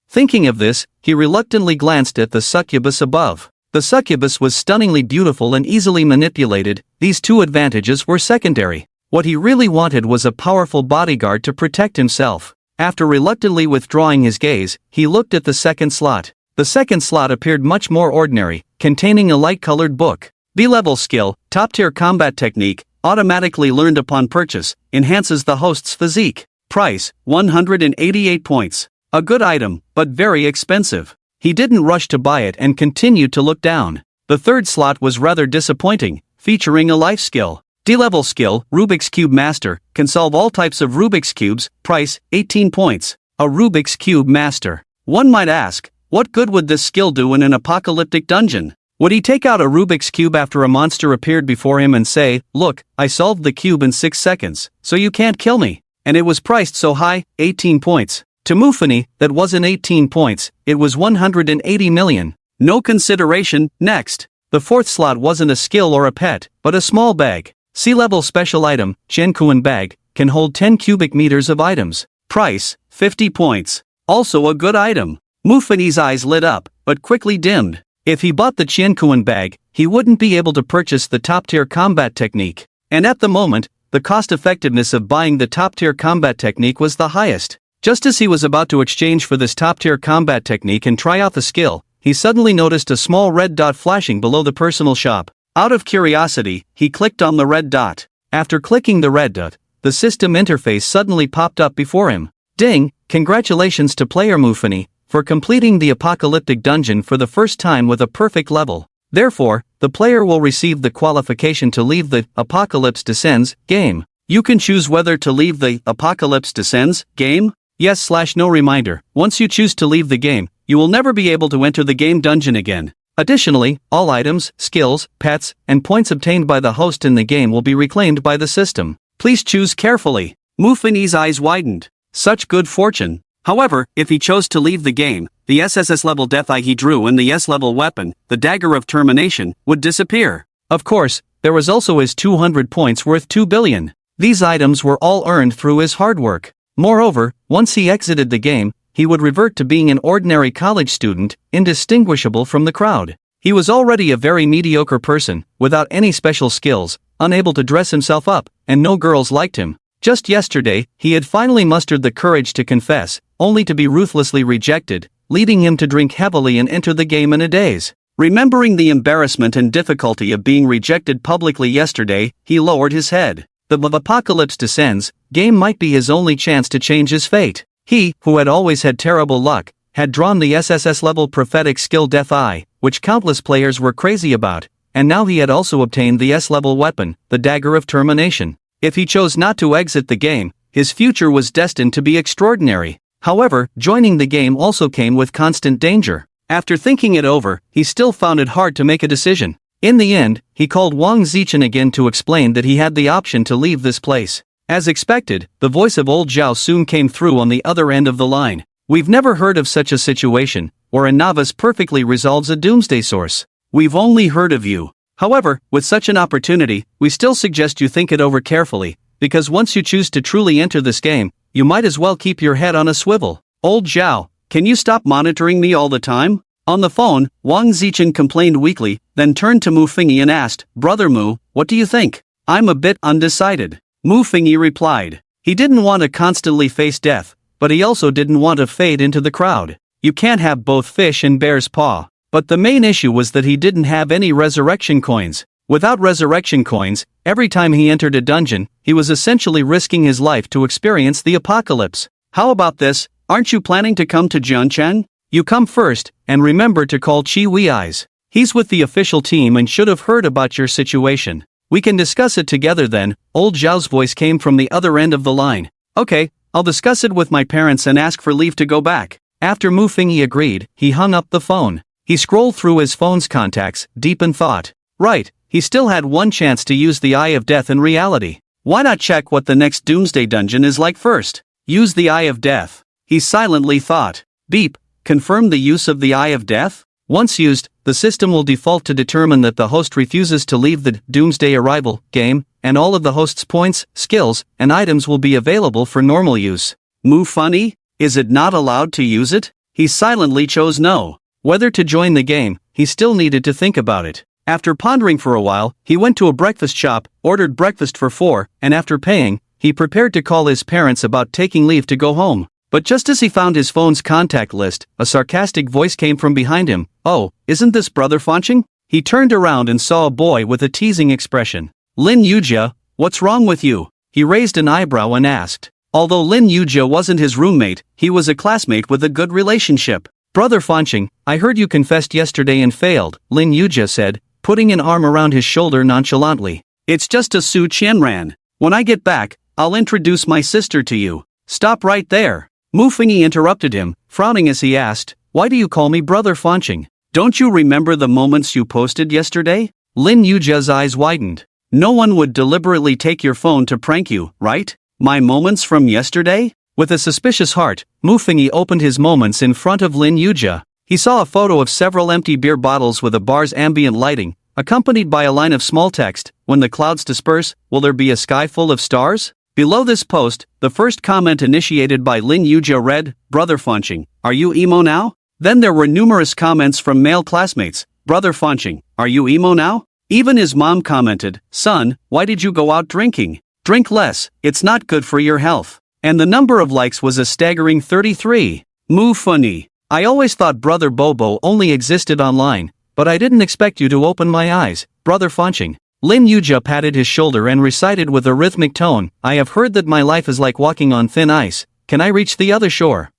Thinking of this, he reluctantly glanced at the succubus above. The succubus was stunningly beautiful and easily manipulated. These 2 advantages were secondary. What he really wanted was a powerful bodyguard to protect himself. After reluctantly withdrawing his gaze, he looked at the second slot. The second slot appeared much more ordinary, containing a light-colored book. B-level skill, top-tier combat technique, automatically learned upon purchase, enhances the host's physique. Price, 188 points. A good item, but very expensive. He didn't rush to buy it and continued to look down. The third slot was rather disappointing, featuring a life skill. D-level skill, Rubik's Cube Master, can solve all types of Rubik's Cubes. Price, 18 points. A Rubik's Cube Master. One might ask, what good would this skill do in an apocalyptic dungeon? Would he take out a Rubik's Cube after a monster appeared before him and say, "Look, I solved the cube in 6 seconds, so you can't kill me"? And it was priced so high, 18 points. To Mufani, that wasn't 18 points, it was 180 million. No consideration. Next. The fourth slot wasn't a skill or a pet, but a small bag. Sss-Level special item, Shenkuan bag, can hold 10 cubic meters of items. Price, 50 points. Also a good item. Mufani's eyes lit up, but quickly dimmed. If he bought the Shenkuan bag, he wouldn't be able to purchase the top-tier combat technique. And at the moment, the cost-effectiveness of buying the top-tier combat technique was the highest. Just as he was about to exchange for this top-tier combat technique and try out the skill, he suddenly noticed a small red dot flashing below the personal shop. Out of curiosity, he clicked on the red dot. After clicking the red dot, the system interface suddenly popped up before him. Ding! Congratulations to player Mufani for completing the apocalyptic dungeon for the first time with a perfect level. Therefore, the player will receive the qualification to leave the Apocalypse Descends game. You can choose whether to leave the Apocalypse Descends game. Yes/no reminder. Once you choose to leave the game, you will never be able to enter the game dungeon again. Additionally, all items, skills, pets, and points obtained by the host in the game will be reclaimed by the system. Please choose carefully. Mufani's eyes widened. Such good fortune. However, if he chose to leave the game, the Sss-Level death eye he drew and the S-level weapon, the Dagger of Termination, would disappear. Of course, there was also his 200 points worth 2 billion. These items were all earned through his hard work. Moreover, once he exited the game, he would revert to being an ordinary college student, indistinguishable from the crowd. He was already a very mediocre person, without any special skills, unable to dress himself up, and no girls liked him. Just yesterday, he had finally mustered the courage to confess, only to be ruthlessly rejected, leading him to drink heavily and enter the game in a daze. Remembering the embarrassment and difficulty of being rejected publicly yesterday, he lowered his head. The Apocalypse Descends game might be his only chance to change his fate. He, who had always had terrible luck, had drawn the Sss-Level prophetic skill Death Eye, which countless players were crazy about, and now he had also obtained the S-level weapon, the Dagger of Termination. If he chose not to exit the game, his future was destined to be extraordinary. However, joining the game also came with constant danger. After thinking it over, he still found it hard to make a decision. In the end, he called Wang Zichen again to explain that he had the option to leave this place. As expected, the voice of old Zhao soon came through on the other end of the line. We've never heard of such a situation, where a novice perfectly resolves a Doomsday source. We've only heard of you. However, with such an opportunity, we still suggest you think it over carefully, because once you choose to truly enter this game, you might as well keep your head on a swivel. Old Zhao, can you stop monitoring me all the time? On the phone, Wang Zichen complained weakly, then turned to Mu Fingyi and asked, "Brother Mu, what do you think?" "I'm a bit undecided," Mu Fingyi replied. He didn't want to constantly face death, but he also didn't want to fade into the crowd. You can't have both fish in bear's paw. But the main issue was that he didn't have any resurrection coins. Without resurrection coins, every time he entered a dungeon, he was essentially risking his life to experience the apocalypse. How about this? Aren't you planning to come to Jiancheng? You come first, and remember to call Chi Wei Eyes. He's with the official team and should have heard about your situation. We can discuss it together then. Old Zhao's voice came from the other end of the line. Okay, I'll discuss it with my parents and ask for leave to go back. After Mu Fingyi agreed, he hung up the phone. He scrolled through his phone's contacts, deep in thought. Right, he still had one chance to use the Eye of Death in reality. Why not check what the next Doomsday dungeon is like first? Use the Eye of Death. He silently thought. Beep, confirm the use of the Eye of Death? Once used, the system will default to determine that the host refuses to leave the Doomsday Arrival game, and all of the host's points, skills, and items will be available for normal use. Mu Funny? Is it not allowed to use it? He silently chose no. Whether to join the game, he still needed to think about it. After pondering for a while, he went to a breakfast shop, ordered breakfast for 4, and after paying, he prepared to call his parents about taking leave to go home. But just as he found his phone's contact list, a sarcastic voice came from behind him. "Oh, isn't this Brother Fancheng?" He turned around and saw a boy with a teasing expression. "Lin Yujia, what's wrong with you?" He raised an eyebrow and asked. Although Lin Yujia wasn't his roommate, he was a classmate with a good relationship. "Brother Fancheng, I heard you confessed yesterday and failed," Lin Yujia said, putting an arm around his shoulder nonchalantly. "It's just a Su Qianran. When I get back, I'll introduce my sister to you." "Stop right there." Mu Fengyi interrupted him, frowning as he asked, "Why do you call me Brother Fanqing? Don't you remember the moments you posted yesterday?" Lin Yujia's eyes widened. "No one would deliberately take your phone to prank you, right? My moments from yesterday?" With a suspicious heart, Mu Fengyi opened his moments in front of Lin Yujia. He saw a photo of several empty beer bottles with a bar's ambient lighting, accompanied by a line of small text, "When the clouds disperse, will there be a sky full of stars?" Below this post, the first comment initiated by Lin Yujia read, "Brother Fanqing, are you emo now?" Then there were numerous comments from male classmates, "Brother Fanqing, are you emo now?" Even his mom commented, "Son, why did you go out drinking? Drink less, it's not good for your health." And the number of likes was a staggering 33. Mu Fengyi, I always thought Brother Bobo only existed online, but I didn't expect you to open my eyes, Brother Fanqing. Lin Yujia patted his shoulder and recited with a rhythmic tone, "I have heard that my life is like walking on thin ice. Can I reach the other shore?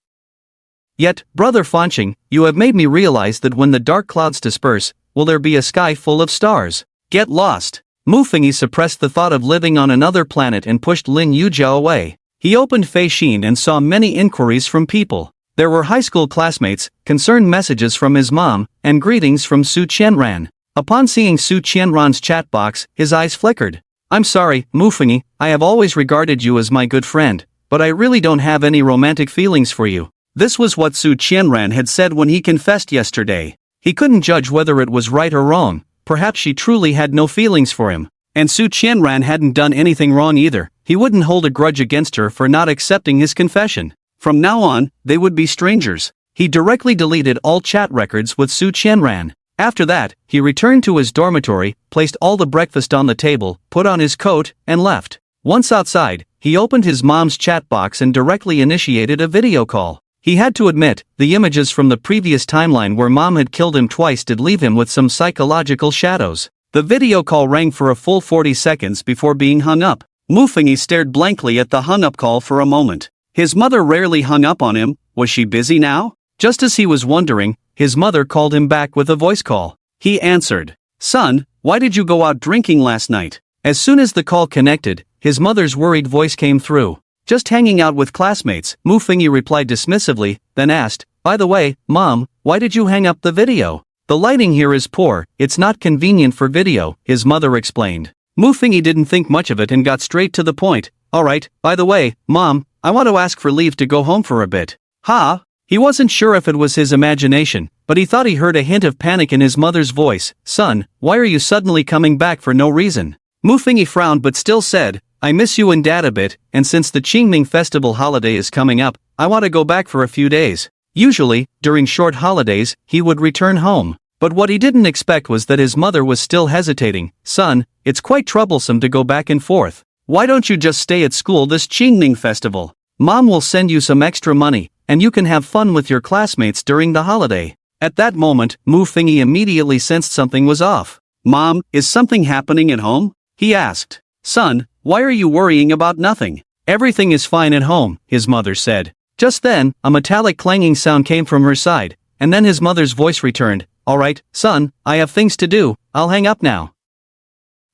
Yet, Brother Fanqing, you have made me realize that when the dark clouds disperse, will there be a sky full of stars? Get lost." Mu Fengyi suppressed the thought of living on another planet and pushed Lin Yujia away. He opened Fei Xin and saw many inquiries from people. There were high school classmates, concerned messages from his mom, and greetings from Su Qianran. Upon seeing Su Qianran's chat box, his eyes flickered. "I'm sorry, Mu Fengyi, I have always regarded you as my good friend, but I really don't have any romantic feelings for you." This was what Su Qianran had said when he confessed yesterday. He couldn't judge whether it was right or wrong, perhaps she truly had no feelings for him. And Su Qianran hadn't done anything wrong either, he wouldn't hold a grudge against her for not accepting his confession. From now on, they would be strangers. He directly deleted all chat records with Su Qianran. After that, he returned to his dormitory, placed all the breakfast on the table, put on his coat, and left. Once outside, he opened his mom's chat box and directly initiated a video call. He had to admit, the images from the previous timeline where mom had killed him twice did leave him with some psychological shadows. The video call rang for a full 40 seconds before being hung up. Mu Fengyi stared blankly at the hung-up call for a moment. His mother rarely hung up on him. Was she busy now? Just as he was wondering, his mother called him back with a voice call. He answered, "Son, why did you go out drinking last night?" As soon as the call connected, his mother's worried voice came through. "Just hanging out with classmates," Mu Fengyi replied dismissively, then asked, "By the way, Mom, why did you hang up the video?" "The lighting here is poor, it's not convenient for video," his mother explained. Mu Fengyi didn't think much of it and got straight to the point. "Alright, by the way, Mom, I want to ask for leave to go home for a bit." "Ha?" He wasn't sure if it was his imagination, but he thought he heard a hint of panic in his mother's voice. "Son, why are you suddenly coming back for no reason?" Mu Fengyi frowned but still said, "I miss you and Dad a bit, and since the Qingming festival holiday is coming up, I want to go back for a few days." Usually, during short holidays, he would return home. But what he didn't expect was that his mother was still hesitating. "Son, it's quite troublesome to go back and forth. Why don't you just stay at school this Qingming festival? Mom will send you some extra money, and you can have fun with your classmates during the holiday." At that moment, Mu Fengyi immediately sensed something was off. "Mom, is something happening at home?" he asked. "Son, why are you worrying about nothing? Everything is fine at home," his mother said. Just then, a metallic clanging sound came from her side, and then his mother's voice returned. "Alright, son, I have things to do, I'll hang up now.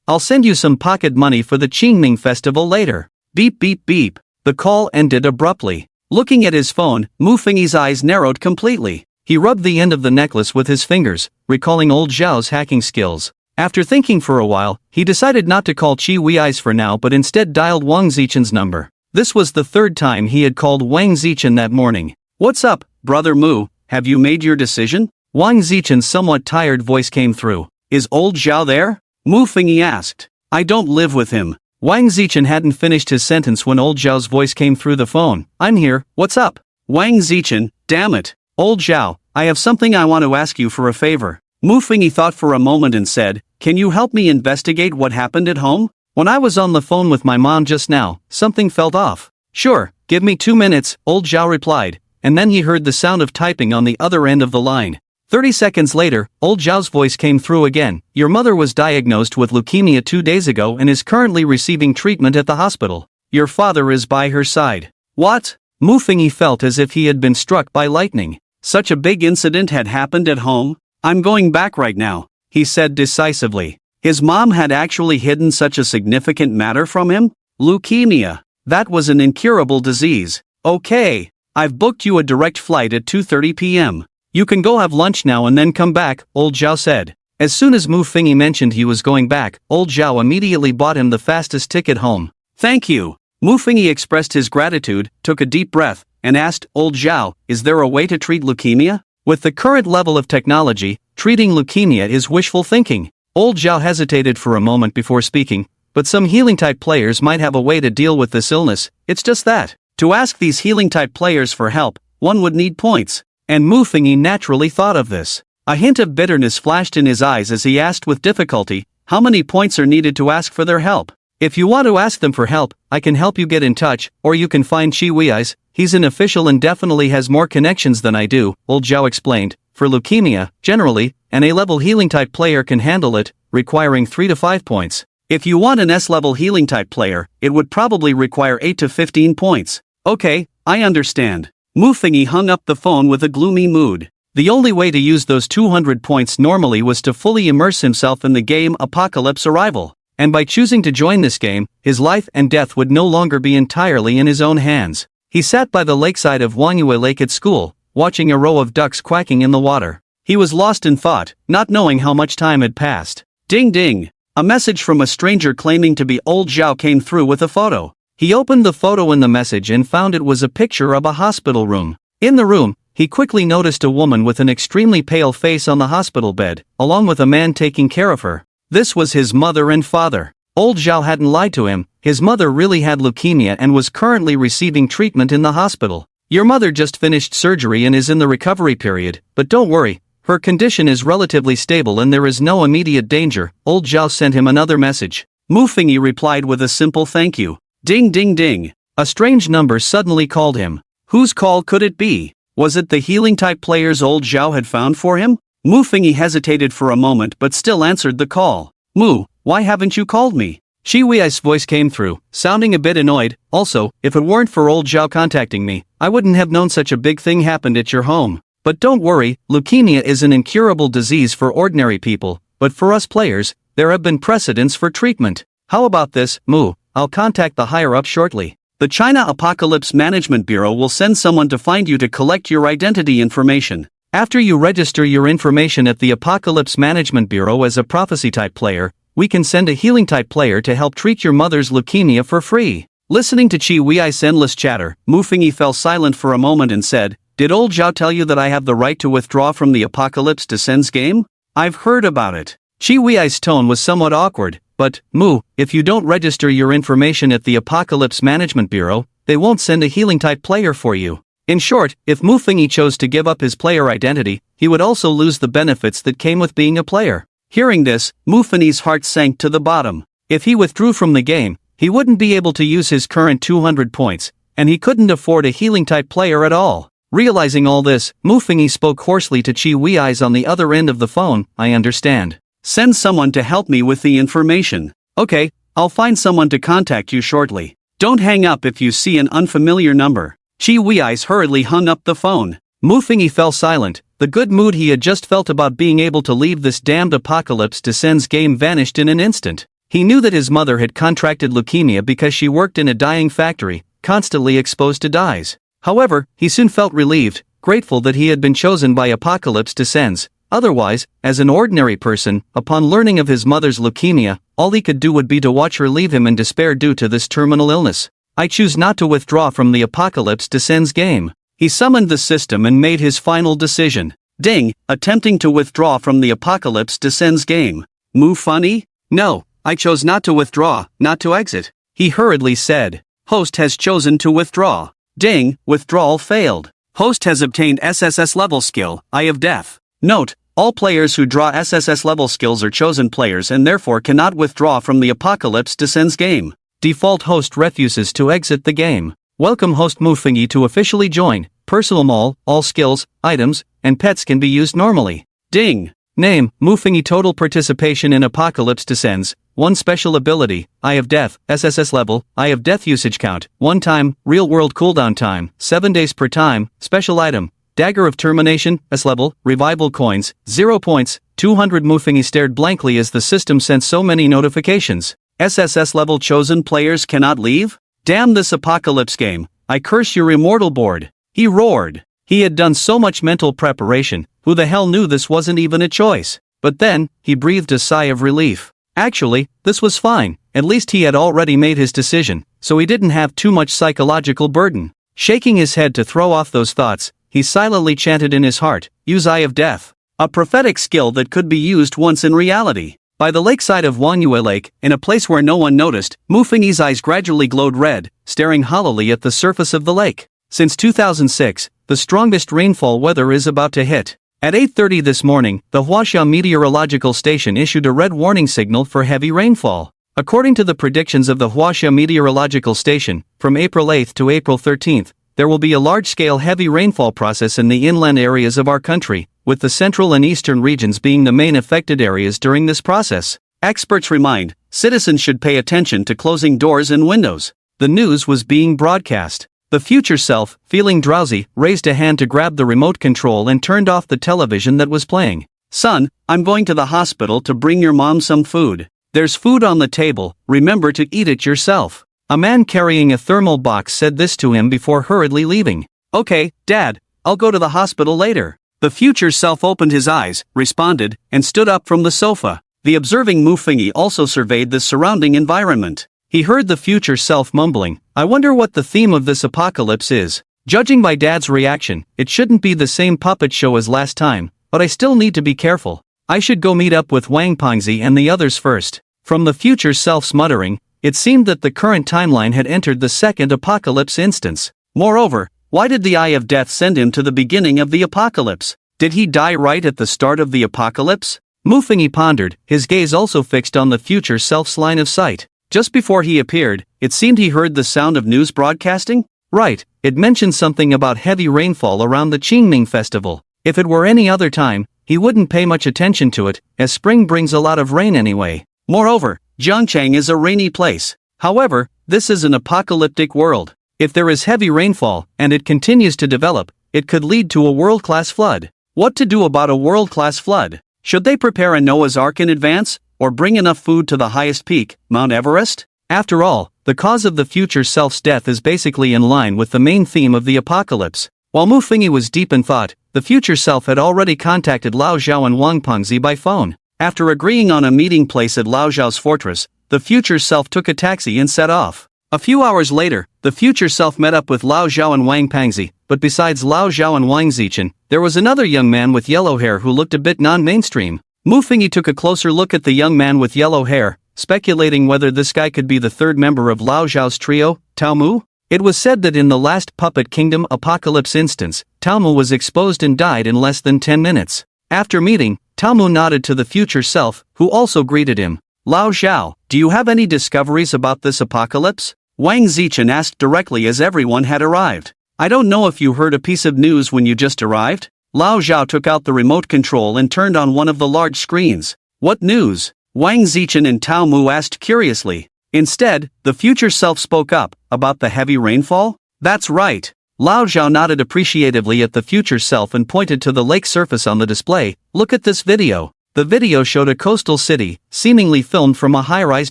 I'll send you some pocket money for the Qingming festival later." Beep beep beep. The call ended abruptly. Looking at his phone, Mu Fengyi's eyes narrowed completely. He rubbed the end of the necklace with his fingers, recalling old Zhao's hacking skills. After thinking for a while, he decided not to call Qi Wei's for now but instead dialed Wang Zichen's number. This was the third time he had called Wang Zichen that morning. "What's up, Brother Mu, have you made your decision?" Wang Zichen's somewhat tired voice came through. "Is old Zhao there?" Mu Fengyi asked. "I don't live with him." Wang Zichen hadn't finished his sentence when old Zhao's voice came through the phone. "I'm here, what's up?" "Wang Zichen, damn it. Old Zhao, I have something I want to ask you for a favor." Mu Fengyi thought for a moment and said, "Can you help me investigate what happened at home? When I was on the phone with my mom just now, something felt off." "Sure, give me 2 minutes," old Zhao replied, and then he heard the sound of typing on the other end of the line. 30 seconds later, old Zhao's voice came through again. "Your mother was diagnosed with leukemia 2 days ago and is currently receiving treatment at the hospital. Your father is by her side." "What?" Mu Fengyi felt as if he had been struck by lightning. Such a big incident had happened at home? "I'm going back right now," he said decisively. His mom had actually hidden such a significant matter from him? Leukemia. That was an incurable disease. "Okay." I've booked you a direct flight at 2:30 p.m. You can go have lunch now and then come back, old Zhao said. As soon as Mu Fingyi mentioned he was going back, old Zhao immediately bought him the fastest ticket home. Thank you. Mu Fingyi expressed his gratitude, took a deep breath, and asked, Old Zhao, is there a way to treat leukemia? With the current level of technology, treating leukemia is wishful thinking. Old Zhao hesitated for a moment before speaking, but some healing-type players might have a way to deal with this illness. It's just that, to ask these healing-type players for help, one would need points. And Mu Fingyi naturally thought of this. A hint of bitterness flashed in his eyes as he asked with difficulty, how many points are needed to ask for their help? If you want to ask them for help, I can help you get in touch, or you can find Chi Wei's. He's an official and definitely has more connections than I do, Old Zhao explained. For leukemia, generally, an A-level healing-type player can handle it, requiring 3 to 5 points. If you want an S-level healing-type player, it would probably require 8 to 15 points. Okay, I understand. Mu Fingyi hung up the phone with a gloomy mood. The only way to use those 200 points normally was to fully immerse himself in the game Apocalypse Arrival. And by choosing to join this game, his life and death would no longer be entirely in his own hands. He sat by the lakeside of Wangyue Lake at school, watching a row of ducks quacking in the water. He was lost in thought, not knowing how much time had passed. Ding ding! A message from a stranger claiming to be Old Zhao came through with a photo. He opened the photo in the message and found it was a picture of a hospital room. In the room, he quickly noticed a woman with an extremely pale face on the hospital bed, along with a man taking care of her. This was his mother and father. Old Zhao hadn't lied to him, his mother really had leukemia and was currently receiving treatment in the hospital. Your mother just finished surgery and is in the recovery period, but don't worry, her condition is relatively stable and there is no immediate danger. Old Zhao sent him another message. Mu Fingyi replied with a simple thank you. Ding ding ding. A strange number suddenly called him. Whose call could it be? Was it the healing-type players Old Zhao had found for him? Mu Fingyi hesitated for a moment but still answered the call. Mu, why haven't you called me? Chi Wei's voice came through, sounding a bit annoyed. Also, if it weren't for Old Zhao contacting me, I wouldn't have known such a big thing happened at your home. But don't worry, leukemia is an incurable disease for ordinary people, but for us players, there have been precedents for treatment. How about this, Mu? I'll contact the higher-up shortly. The China Apocalypse Management Bureau will send someone to find you to collect your identity information. After you register your information at the Apocalypse Management Bureau as a prophecy-type player, we can send a healing-type player to help treat your mother's leukemia for free. Listening to Chi Wei's endless chatter, Mu Fingyi fell silent for a moment and said, Did Old Zhao tell you that I have the right to withdraw from the Apocalypse Descends game? I've heard about it. Chi Wei's tone was somewhat awkward, but, Mu, if you don't register your information at the Apocalypse Management Bureau, they won't send a healing-type player for you. In short, if Mu Fingyi chose to give up his player identity, he would also lose the benefits that came with being a player. Hearing this, Mu Fingyi's heart sank to the bottom. If he withdrew from the game, he wouldn't be able to use his current 200 points, and he couldn't afford a healing-type player at all. Realizing all this, Mu Fingyi spoke hoarsely to Chi Wei's on the other end of the phone. I understand. Send someone to help me with the information. Okay, I'll find someone to contact you shortly. Don't hang up if you see an unfamiliar number. Chi Wei's hurriedly hung up the phone. Mu Fingyi fell silent. The good mood he had just felt about being able to leave this damned Apocalypse Descends game vanished in an instant. He knew that his mother had contracted leukemia because she worked in a dyeing factory, constantly exposed to dyes. However, he soon felt relieved, grateful that he had been chosen by Apocalypse Descends. Otherwise, as an ordinary person, upon learning of his mother's leukemia, all he could do would be to watch her leave him in despair due to this terminal illness. I choose not to withdraw from the Apocalypse Descends game. He summoned the system and made his final decision. Ding, attempting to withdraw from the Apocalypse Descends game. Mu funny? No, I chose not to withdraw, not to exit. He hurriedly said. Host has chosen to withdraw. Ding, withdrawal failed. Host has obtained Sss-Level skill, Eye of Death. Note, all players who draw Sss-Level skills are chosen players and therefore cannot withdraw from the Apocalypse Descends game. Default host refuses to exit the game. Welcome host Mu Fingyi to officially join. Personal mall, all skills, items, and pets can be used normally. Ding. Name, Mu Fingyi. Total participation in Apocalypse Descends. 1 special ability, Eye of Death, Sss-Level, Eye of Death usage count, 1 time, real world cooldown time, 7 days per time, special item, Dagger of Termination, S-Level, Revival coins, 0 points, 200. Mu Fingyi stared blankly as the system sent so many notifications. Sss-Level chosen players cannot leave? Damn this Apocalypse game, I curse your immortal board. He roared. He had done so much mental preparation, who the hell knew this wasn't even a choice? But then, he breathed a sigh of relief. Actually, this was fine, at least he had already made his decision, so he didn't have too much psychological burden. Shaking his head to throw off those thoughts, he silently chanted in his heart, "Use Eye of Death." A prophetic skill that could be used once in reality. By the lakeside of Wanyue Lake, in a place where no one noticed, Mufengi's eyes gradually glowed red, staring hollowly at the surface of the lake. Since 2006, the strongest rainfall weather is about to hit. At 8:30 this morning, the Huaxia Meteorological Station issued a red warning signal for heavy rainfall. According to the predictions of the Huaxia Meteorological Station, from April 8 to April 13, there will be a large-scale heavy rainfall process in the inland areas of our country, with the central and eastern regions being the main affected areas during this process. Experts remind, citizens should pay attention to closing doors and windows. The news was being broadcast. The future self, feeling drowsy, raised a hand to grab the remote control and turned off the television that was playing. "Son, I'm going to the hospital to bring your mom some food. There's food on the table, remember to eat it yourself." A man carrying a thermal box said this to him before hurriedly leaving. "Okay, Dad, I'll go to the hospital later." The future self opened his eyes, responded, and stood up from the sofa. The observing Mufengi also surveyed the surrounding environment. He heard the future self mumbling, "I wonder what the theme of this apocalypse is. Judging by Dad's reaction, it shouldn't be the same puppet show as last time, but I still need to be careful. I should go meet up with Wang Pengzi and the others first." From the future self's muttering, it seemed that the current timeline had entered the second apocalypse instance. Moreover, why did the Eye of Death send him to the beginning of the apocalypse? Did he die right at the start of the apocalypse? Mufengi pondered, his gaze also fixed on the future self's line of sight. Just before he appeared, it seemed he heard the sound of news broadcasting? Right, it mentioned something about heavy rainfall around the Qingming festival. If it were any other time, he wouldn't pay much attention to it, as spring brings a lot of rain anyway. Moreover, Jiangchang is a rainy place. However, this is an apocalyptic world. If there is heavy rainfall, and it continues to develop, it could lead to a world-class flood. What to do about a world-class flood? Should they prepare a Noah's Ark in advance, or bring enough food to the highest peak, Mount Everest? After all, the cause of the future self's death is basically in line with the main theme of the apocalypse. While Mufengi was deep in thought, the future self had already contacted Lao Zhao and Wang Pengzi by phone. After agreeing on a meeting place at Lao Zhao's fortress, the future self took a taxi and set off. A few hours later, the future self met up with Lao Zhao and Wang Pengzi, but besides Lao Zhao and Wang Zichen, there was another young man with yellow hair who looked a bit non-mainstream. Mufengi took a closer look at the young man with yellow hair, speculating whether this guy could be the third member of Lao Zhao's trio, Tao Mu. It was said that in the last Puppet Kingdom apocalypse instance, Tao Mu was exposed and died in less than 10 minutes. After meeting, Tao Mu nodded to the future self, who also greeted him. "Lao Zhao, do you have any discoveries about this apocalypse?" Wang Zichen asked directly as everyone had arrived. "I don't know if you heard a piece of news when you just arrived?" Lao Zhao took out the remote control and turned on one of the large screens. "What news?" Wang Zichen and Tao Mu asked curiously. Instead, the future self spoke up, "About the heavy rainfall?" "That's right." Lao Zhao nodded appreciatively at the future self and pointed to the lake surface on the display. "Look at this video." The video showed a coastal city, seemingly filmed from a high-rise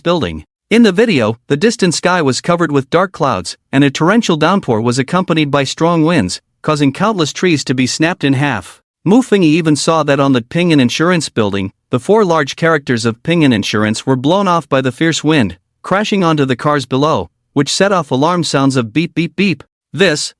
building. In the video, the distant sky was covered with dark clouds, and a torrential downpour was accompanied by strong winds, causing countless trees to be snapped in half. Mufengi even saw that on the Ping'an Insurance building, the 4 large characters of Ping'an Insurance were blown off by the fierce wind, crashing onto the cars below, which set off alarm sounds of beep beep beep. This,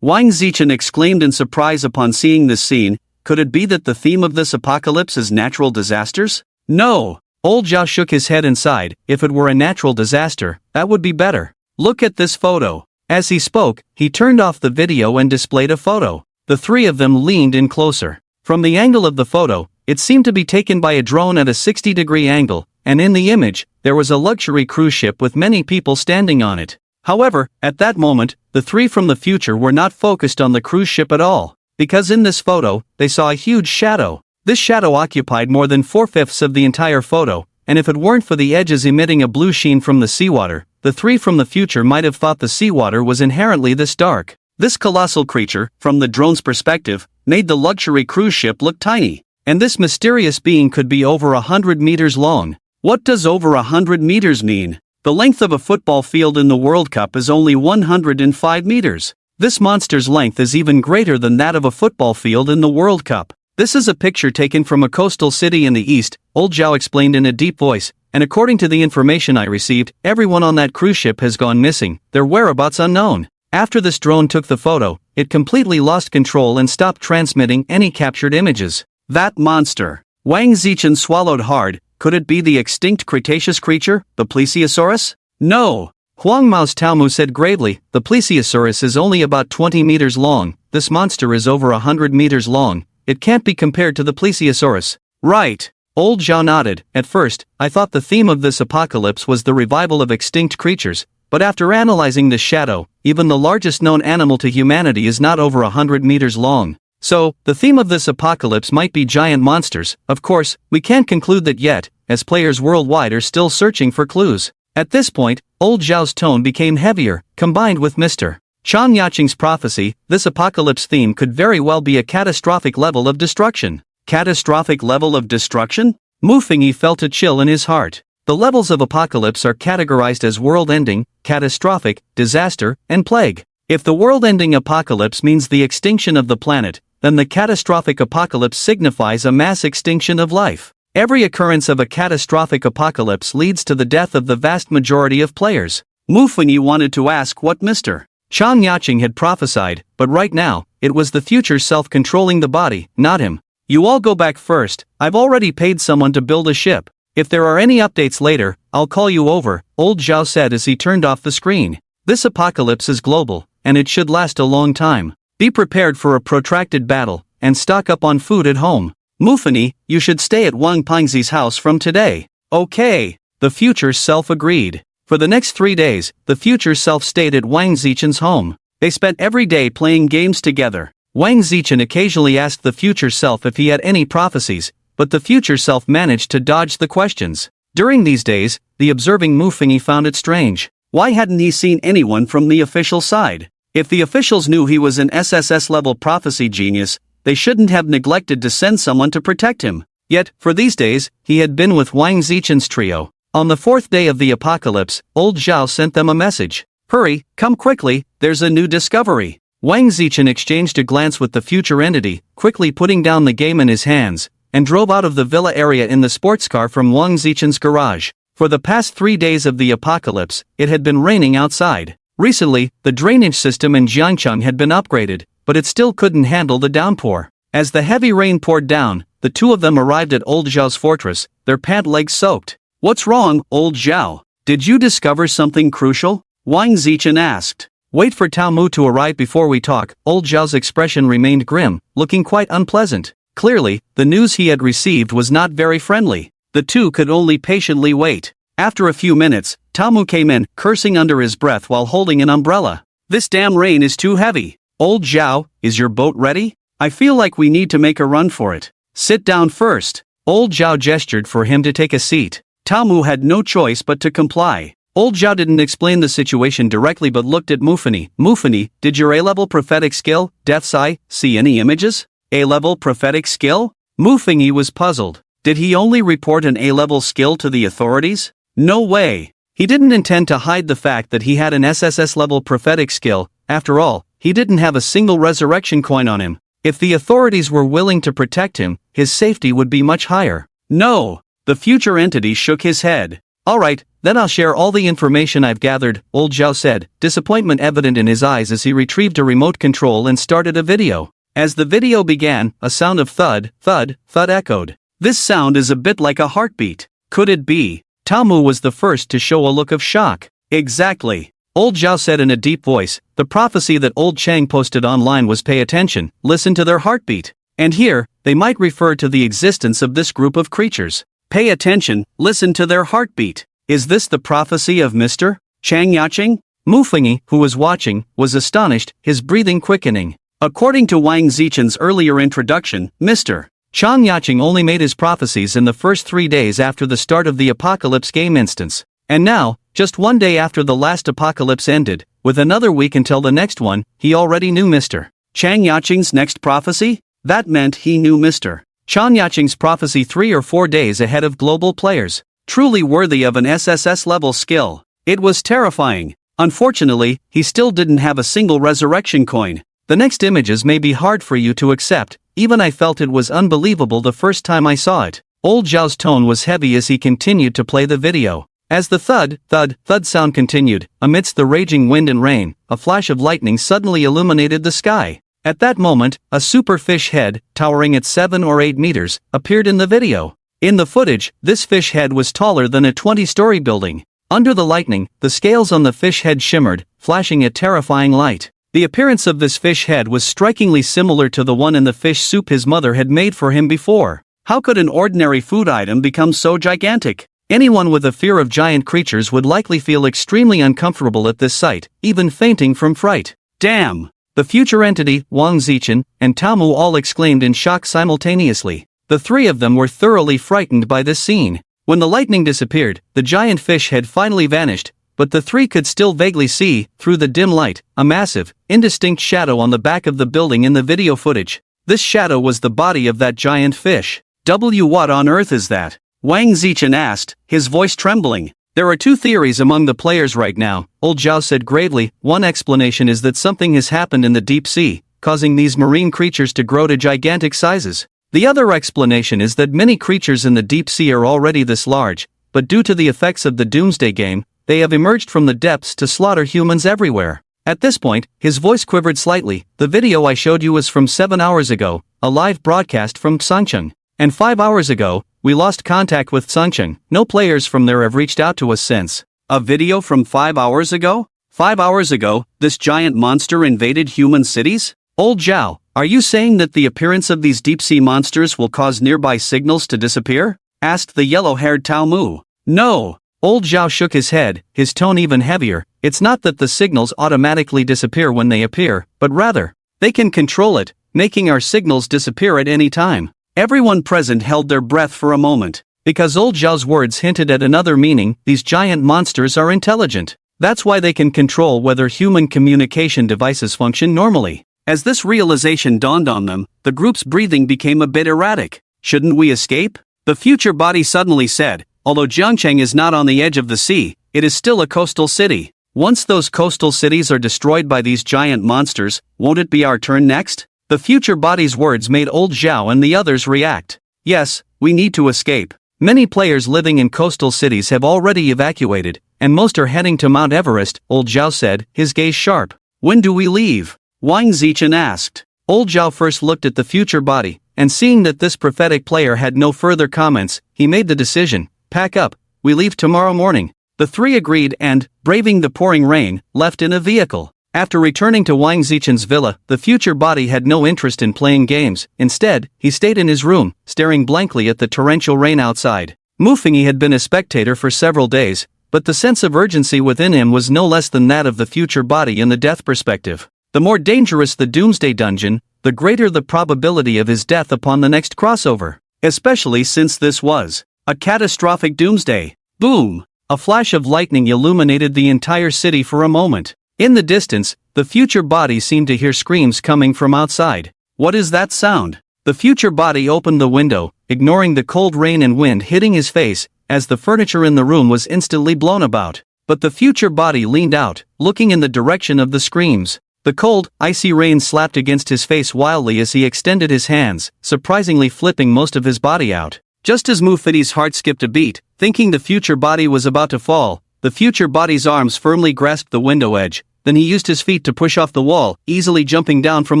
Wang Zichen exclaimed in surprise upon seeing this scene. Could it be that the theme of this apocalypse is natural disasters? No! Old Zhao shook his head and sighed. If it were a natural disaster, that would be better. Look at this photo. As he spoke, he turned off the video and displayed a photo. The 3 of them leaned in closer. From the angle of the photo, it seemed to be taken by a drone at a 60-degree angle, and in the image, there was a luxury cruise ship with many people standing on it. However, at that moment, the 3 from the future were not focused on the cruise ship at all, because in this photo, they saw a huge shadow. This shadow occupied more than 4/5 of the entire photo, and if it weren't for the edges emitting a blue sheen from the seawater, the 3 from the future might have thought the seawater was inherently this dark. This colossal creature, from the drone's perspective, made the luxury cruise ship look tiny, and this mysterious being could be over 100 meters long. What does over 100 meters mean? The length of a football field in the World Cup is only 105 meters. This monster's length is even greater than that of a football field in the World Cup. This is a picture taken from a coastal city in the east, old Zhao explained in a deep voice, and according to the information I received, everyone on that cruise ship has gone missing, their whereabouts unknown. After this drone took the photo, it completely lost control and stopped transmitting any captured images. That monster. Wang Zichen swallowed hard. Could it be the extinct Cretaceous creature, the Plesiosaurus? No. Huang Mao's Taomu said gravely, the Plesiosaurus is only about 20 meters long, this monster is over 100 meters long, it can't be compared to the Plesiosaurus. Right. Old Zhao nodded. At first, I thought the theme of this apocalypse was the revival of extinct creatures, but after analyzing this shadow, even the largest known animal to humanity is not over 100 meters long. So, the theme of this apocalypse might be giant monsters. Of course, we can't conclude that yet, as players worldwide are still searching for clues. At this point, old Zhao's tone became heavier, combined with Mr. Chang Yaqing's prophecy. This apocalypse theme could very well be a catastrophic level of destruction. Catastrophic level of destruction? Mu Fengyi felt a chill in his heart. The levels of apocalypse are categorized as world-ending, catastrophic, disaster, and plague. If the world-ending apocalypse means the extinction of the planet, then the catastrophic apocalypse signifies a mass extinction of life. Every occurrence of a catastrophic apocalypse leads to the death of the vast majority of players. Mu Fengyi wanted to ask what Mr. Chang Yaqing had prophesied, but right now, it was the future self controlling the body, not him. You all go back first, I've already paid someone to build a ship. If there are any updates later, I'll call you over, old Zhao said as he turned off the screen. This apocalypse is global, and it should last a long time. Be prepared for a protracted battle, and stock up on food at home. Mu Fengyi, you should stay at Wang Pingzi's house from today. Okay. The future self agreed. For the next 3 days, the future self stayed at Wang Zichen's home. They spent every day playing games together. Wang Zichen occasionally asked the future self if he had any prophecies, but the future self managed to dodge the questions. During these days, the observing Mu Fengyi found it strange. Why hadn't he seen anyone from the official side? If the officials knew he was an Sss-Level prophecy genius, they shouldn't have neglected to send someone to protect him. Yet, for these days, he had been with Wang Zichen's trio. On the 4th day of the apocalypse, old Zhao sent them a message. Hurry, come quickly, there's a new discovery. Wang Zichen exchanged a glance with the future entity, quickly putting down the game in his hands, and drove out of the villa area in the sports car from Wang Zichen's garage. For the past 3 days of the apocalypse, it had been raining outside. Recently, the drainage system in Jiangcheng had been upgraded, but it still couldn't handle the downpour. As the heavy rain poured down, the two of them arrived at old Zhao's fortress, their pant legs soaked. What's wrong, old Zhao? Did you discover something crucial? Wang Zichen asked. Wait for Tao Mu to arrive before we talk. Old Zhao's expression remained grim, looking quite unpleasant. Clearly, the news he had received was not very friendly. The two could only patiently wait. After a few minutes, Tao Mu came in, cursing under his breath while holding an umbrella. This damn rain is too heavy. Old Zhao, is your boat ready? I feel like we need to make a run for it. Sit down first. Old Zhao gestured for him to take a seat. Tao Mu had no choice but to comply. Old Zhao didn't explain the situation directly but looked at Mu Fengyi. Mu Fengyi, did your A-level prophetic skill, Death's Eye, see any images? A-level prophetic skill? Mu Fengyi was puzzled. Did he only report an A-level skill to the authorities? No way. He didn't intend to hide the fact that he had an SSS-level prophetic skill. After all, he didn't have a single resurrection coin on him. If the authorities were willing to protect him, his safety would be much higher. No. The future entity shook his head. Alright, then I'll share all the information I've gathered, old Zhao said, disappointment evident in his eyes as he retrieved a remote control and started a video. As the video began, a sound of thud, thud, thud echoed. This sound is a bit like a heartbeat. Could it be? Tao Mu was the first to show a look of shock. Exactly. Old Zhao said in a deep voice, the prophecy that old Chang posted online was pay attention, listen to their heartbeat. And here, they might refer to the existence of this group of creatures. Pay attention, listen to their heartbeat. Is this the prophecy of Mr. Chang Yaqing? Mu Fengyi, who was watching, was astonished, his breathing quickening. According to Wang Zichen's earlier introduction, Mr. Chang Yaqing only made his prophecies in the first 3 days after the start of the Apocalypse game instance. And now, just 1 day after the last Apocalypse ended, with another week until the next one, he already knew Mr. Chang Yaqing's next prophecy? That meant he knew Mr. Chang Yaqing's prophecy 3 or 4 days ahead of global players. Truly worthy of an SSS level skill. It was terrifying. Unfortunately, he still didn't have a single resurrection coin. The next images may be hard for you to accept, even I felt it was unbelievable the first time I saw it. Old Zhao's tone was heavy as he continued to play the video. As the thud, thud, thud sound continued, amidst the raging wind and rain, a flash of lightning suddenly illuminated the sky. At that moment, a super fish head, towering at 7 or 8 meters, appeared in the video. In the footage, this fish head was taller than a 20-story building. Under the lightning, the scales on the fish head shimmered, flashing a terrifying light. The appearance of this fish head was strikingly similar to the one in the fish soup his mother had made for him before. How could an ordinary food item become so gigantic? Anyone with a fear of giant creatures would likely feel extremely uncomfortable at this sight, even fainting from fright. Damn! The future entity, Wang Zichen, and Tamu all exclaimed in shock simultaneously. The three of them were thoroughly frightened by this scene. When the lightning disappeared, the giant fish had finally vanished, but the three could still vaguely see, through the dim light, a massive, indistinct shadow on the back of the building in the video footage. This shadow was the body of that giant fish. What on earth is that? Wang Zichen asked, his voice trembling. There are two theories among the players right now, Old Zhao said gravely. One explanation is that something has happened in the deep sea, causing these marine creatures to grow to gigantic sizes. The other explanation is that many creatures in the deep sea are already this large, but due to the effects of the Doomsday game, they have emerged from the depths to slaughter humans everywhere. At this point, his voice quivered slightly. The video I showed you was from 7 hours ago, a live broadcast from Sangcheng. And 5 hours ago, we lost contact with Sangcheng. No players from there have reached out to us since. A video from 5 hours ago? 5 hours ago, this giant monster invaded human cities? Old Zhao, are you saying that the appearance of these deep-sea monsters will cause nearby signals to disappear? Asked the yellow-haired Tao Mu. No. Old Zhao shook his head, his tone even heavier. It's not that the signals automatically disappear when they appear, but rather, they can control it, making our signals disappear at any time. Everyone present held their breath for a moment, because Old Zhao's words hinted at another meaning. These giant monsters are intelligent. That's why they can control whether human communication devices function normally. As this realization dawned on them, the group's breathing became a bit erratic. Shouldn't we escape? The future body suddenly said. Although Jiangcheng is not on the edge of the sea, it is still a coastal city. Once those coastal cities are destroyed by these giant monsters, won't it be our turn next? The future body's words made Old Zhao and the others react. Yes, we need to escape. Many players living in coastal cities have already evacuated, and most are heading to Mount Everest, Old Zhao said, his gaze sharp. When do we leave? Wang Zichen asked. Old Zhao first looked at the future body, and seeing that this prophetic player had no further comments, he made the decision. Pack up, we leave tomorrow morning. The three agreed and, braving the pouring rain, left in a vehicle. After returning to Wang Zichen's villa, the future body had no interest in playing games. Instead, he stayed in his room, staring blankly at the torrential rain outside. Mu Fengyi had been a spectator for several days, but the sense of urgency within him was no less than that of the future body in the death perspective. The more dangerous the Doomsday dungeon, the greater the probability of his death upon the next crossover. Especially since this was a catastrophic doomsday. Boom! A flash of lightning illuminated the entire city for a moment. In the distance, the future body seemed to hear screams coming from outside. What is that sound? The future body opened the window, ignoring the cold rain and wind hitting his face, as the furniture in the room was instantly blown about. But the future body leaned out, looking in the direction of the screams. The cold, icy rain slapped against his face wildly as he extended his hands, surprisingly flipping most of his body out. Just as Mu Fengyi's heart skipped a beat, thinking the future body was about to fall, the future body's arms firmly grasped the window edge, then he used his feet to push off the wall, easily jumping down from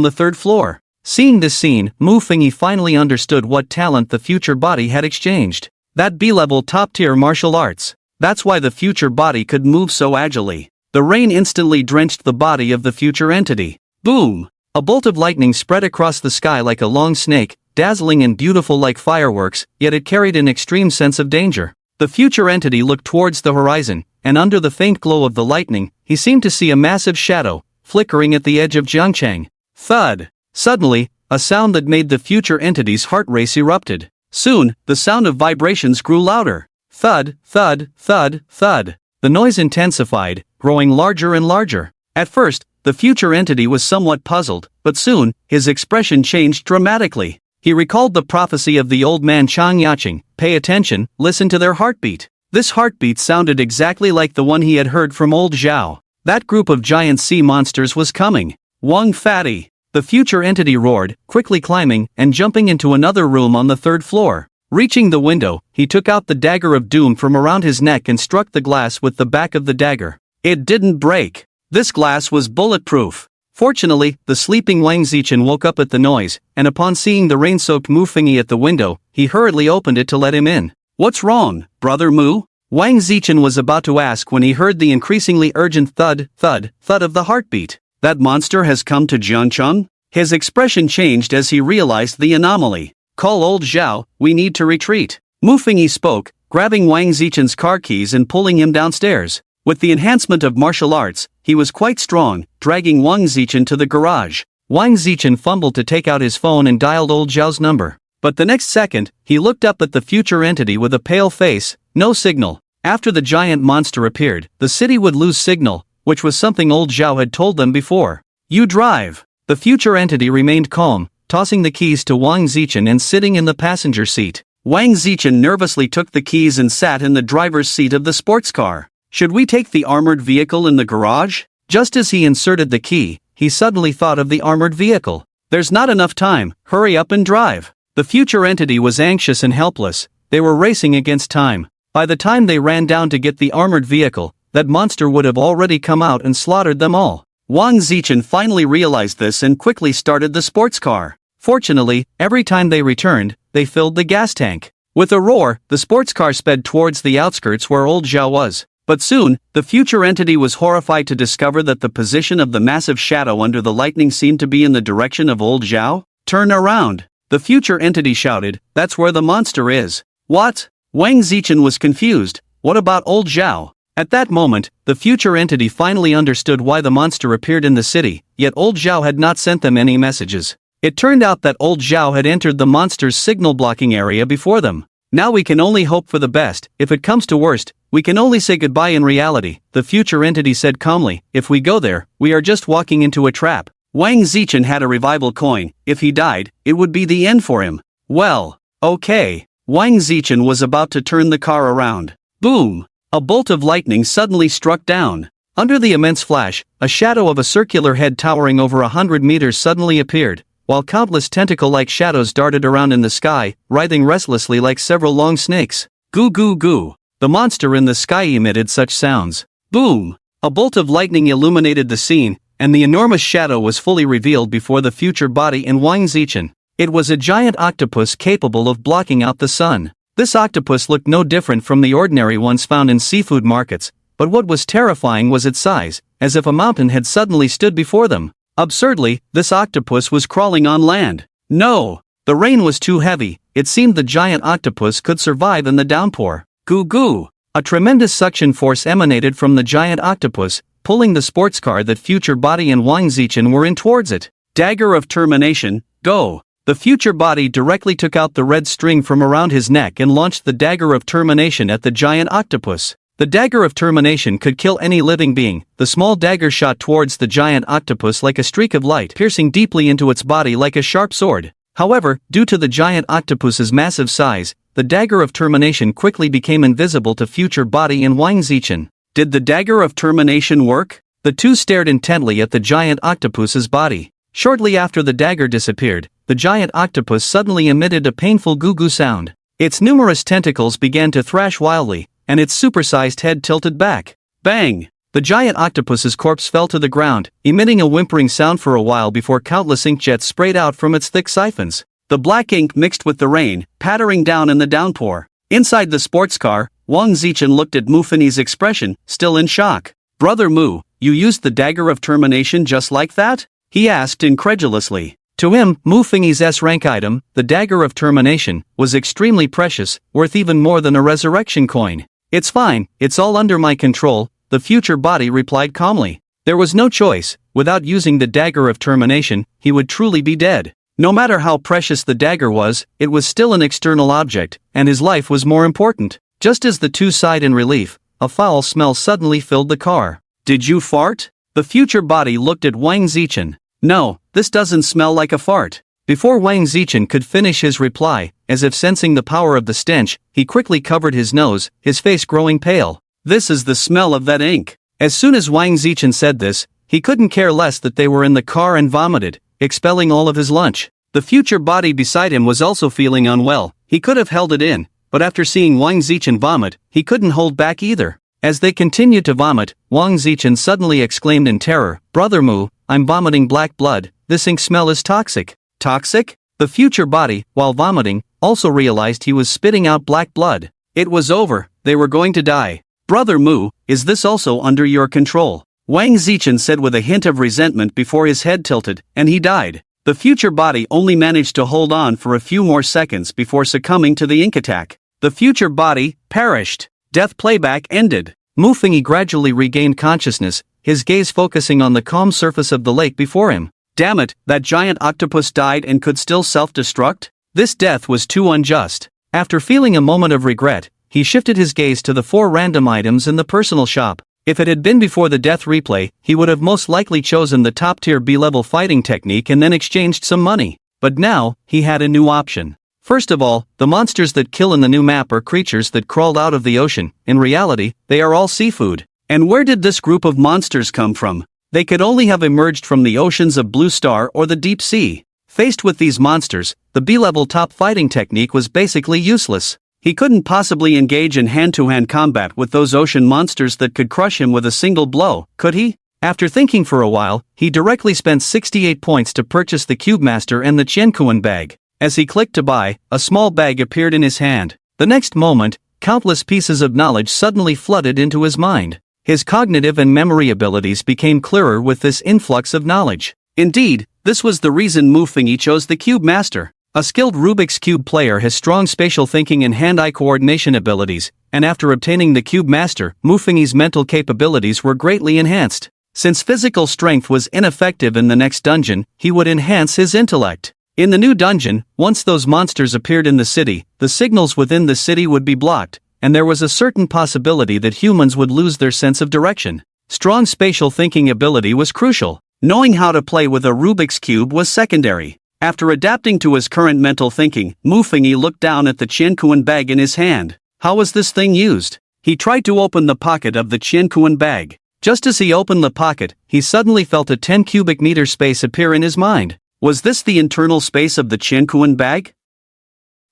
the 3rd floor. Seeing this scene, Mu Fengyi finally understood what talent the future body had exchanged. That B-level top-tier martial arts. That's why the future body could move so agilely. The rain instantly drenched the body of the future entity. Boom! A bolt of lightning spread across the sky like a long snake, dazzling and beautiful like fireworks, yet it carried an extreme sense of danger. The future entity looked towards the horizon, and under the faint glow of the lightning, he seemed to see a massive shadow, flickering at the edge of Jiangcheng. Thud! Suddenly, a sound that made the future entity's heart race erupted. Soon, the sound of vibrations grew louder. Thud, thud, thud, thud. The noise intensified, growing larger and larger. At first, the future entity was somewhat puzzled, but soon, his expression changed dramatically. He recalled the prophecy of the old man Chang Yacheng. Pay attention, listen to their heartbeat. This heartbeat sounded exactly like the one he had heard from Old Zhao. That group of giant sea monsters was coming. Wang fatty. The future entity roared, quickly climbing and jumping into another room on the third floor. Reaching the window, he took out the dagger of doom from around his neck and struck the glass with the back of the dagger. It didn't break. This glass was bulletproof. Fortunately, the sleeping Wang Zichen woke up at the noise, and upon seeing the rain-soaked Mu Fengyi at the window, he hurriedly opened it to let him in. "What's wrong, brother Mu?" Wang Zichen was about to ask when he heard the increasingly urgent thud, thud, thud of the heartbeat. That monster has come to Jiancheng? His expression changed as he realized the anomaly. "Call old Zhao, we need to retreat." Mu Fengyi spoke, grabbing Wang Zichen's car keys and pulling him downstairs. With the enhancement of martial arts, he was quite strong, dragging Wang Zichen to the garage. Wang Zichen fumbled to take out his phone and dialed old Zhao's number. But the next second, he looked up at the future entity with a pale face. No signal. After the giant monster appeared, the city would lose signal, which was something old Zhao had told them before. "You drive." The future entity remained calm, tossing the keys to Wang Zichen and sitting in the passenger seat. Wang Zichen nervously took the keys and sat in the driver's seat of the sports car. "Should we take the armored vehicle in the garage?" Just as he inserted the key, he suddenly thought of the armored vehicle. "There's not enough time, hurry up and drive." The future entity was anxious and helpless. They were racing against time. By the time they ran down to get the armored vehicle, that monster would have already come out and slaughtered them all. Wang Zichen finally realized this and quickly started the sports car. Fortunately, every time they returned, they filled the gas tank. With a roar, the sports car sped towards the outskirts where old Zhao was. But soon, the future entity was horrified to discover that the position of the massive shadow under the lightning seemed to be in the direction of old Zhao. "Turn around!" The future entity shouted. "That's where the monster is." "What?" Wang Zichen was confused. "What about old Zhao?" At that moment, the future entity finally understood why the monster appeared in the city, yet old Zhao had not sent them any messages. It turned out that old Zhao had entered the monster's signal blocking area before them. "Now we can only hope for the best. If it comes to worst, we can only say goodbye in reality," the future entity said calmly. "If we go there, we are just walking into a trap." Wang Zichen had a revival coin. If he died, it would be the end for him. Well, okay. Wang Zichen was about to turn the car around. Boom! A bolt of lightning suddenly struck down. Under the immense flash, a shadow of a circular head towering over 100 meters suddenly appeared, while countless tentacle-like shadows darted around in the sky, writhing restlessly like several long snakes. Goo goo goo. The monster in the sky emitted such sounds. Boom! A bolt of lightning illuminated the scene, and the enormous shadow was fully revealed before the future body in Wang Zichen. It was a giant octopus capable of blocking out the sun. This octopus looked no different from the ordinary ones found in seafood markets, but what was terrifying was its size, as if a mountain had suddenly stood before them. Absurdly, this octopus was crawling on land. No! The rain was too heavy. It seemed the giant octopus could survive in the downpour. Goo goo! A tremendous suction force emanated from the giant octopus, pulling the sports car that future body and Wang Zichen were in towards it. Dagger of termination, go! The future body directly took out the red string from around his neck and launched the dagger of termination at the giant octopus. The dagger of termination could kill any living being. The small dagger shot towards the giant octopus like a streak of light, piercing deeply into its body like a sharp sword. However, due to the giant octopus's massive size, the dagger of termination quickly became invisible to future body and Wang Zichen. Did the dagger of termination work? The two stared intently at the giant octopus's body. Shortly after the dagger disappeared, the giant octopus suddenly emitted a painful goo-goo sound. Its numerous tentacles began to thrash wildly, and its supersized head tilted back. Bang! The giant octopus's corpse fell to the ground, emitting a whimpering sound for a while before countless ink jets sprayed out from its thick siphons. The black ink mixed with the rain, pattering down in the downpour. Inside the sports car, Wang Zichen looked at Mu Fengyi's expression, still in shock. "Brother Mu, you used the dagger of termination just like that?" he asked incredulously. To him, Mu Fengyi's S-rank item, the dagger of termination, was extremely precious, worth even more than a resurrection coin. "It's fine, it's all under my control," the future body replied calmly. There was no choice. Without using the dagger of termination, he would truly be dead. No matter how precious the dagger was, it was still an external object, and his life was more important. Just as the two sighed in relief, a foul smell suddenly filled the car. "Did you fart?" The future body looked at Wang Zichen. "No, this doesn't smell like a fart." Before Wang Zichen could finish his reply, as if sensing the power of the stench, he quickly covered his nose, his face growing pale. "This is the smell of that ink." As soon as Wang Zichen said this, he couldn't care less that they were in the car and vomited, expelling all of his lunch. The future body beside him was also feeling unwell. He could have held it in, but after seeing Wang Zichen vomit, he couldn't hold back either. As they continued to vomit, Wang Zichen suddenly exclaimed in terror, "Brother Mu, I'm vomiting black blood, this ink smell is toxic." Toxic? The future body, while vomiting, also realized he was spitting out black blood. It was over, they were going to die. "Brother Mu, is this also under your control?" Wang Zichen said with a hint of resentment before his head tilted, and he died. The future body only managed to hold on for a few more seconds before succumbing to the ink attack. The future body perished. Death playback ended. Mu Fengyi gradually regained consciousness, his gaze focusing on the calm surface of the lake before him. Damn it, that giant octopus died and could still self-destruct? This death was too unjust. After feeling a moment of regret, he shifted his gaze to the 4 random items in the personal shop. If it had been before the death replay, he would have most likely chosen the top-tier B-level fighting technique and then exchanged some money. But now, he had a new option. First of all, the monsters that kill in the new map are creatures that crawled out of the ocean. In reality, they are all seafood. And where did this group of monsters come from? They could only have emerged from the oceans of Blue Star or the deep sea. Faced with these monsters, the B-level top fighting technique was basically useless. He couldn't possibly engage in hand-to-hand combat with those ocean monsters that could crush him with a single blow, could he? After thinking for a while, he directly spent 68 points to purchase the Cube Master and the Qiankuan bag. As he clicked to buy, a small bag appeared in his hand. The next moment, countless pieces of knowledge suddenly flooded into his mind. His cognitive and memory abilities became clearer with this influx of knowledge. Indeed, this was the reason Mu Fengyi chose the Cube Master. A skilled Rubik's Cube player has strong spatial thinking and hand-eye coordination abilities, and after obtaining the Cube Master, Mu Fengyi's mental capabilities were greatly enhanced. Since physical strength was ineffective in the next dungeon, he would enhance his intellect. In the new dungeon, once those monsters appeared in the city, the signals within the city would be blocked, and there was a certain possibility that humans would lose their sense of direction. Strong spatial thinking ability was crucial. Knowing how to play with a Rubik's Cube was secondary. After adapting to his current mental thinking, Mu Fengyi looked down at the Qiankuan bag in his hand. How was this thing used? He tried to open the pocket of the Qiankuan bag. Just as he opened the pocket, he suddenly felt a 10 cubic meter space appear in his mind. Was this the internal space of the Qiankuan bag?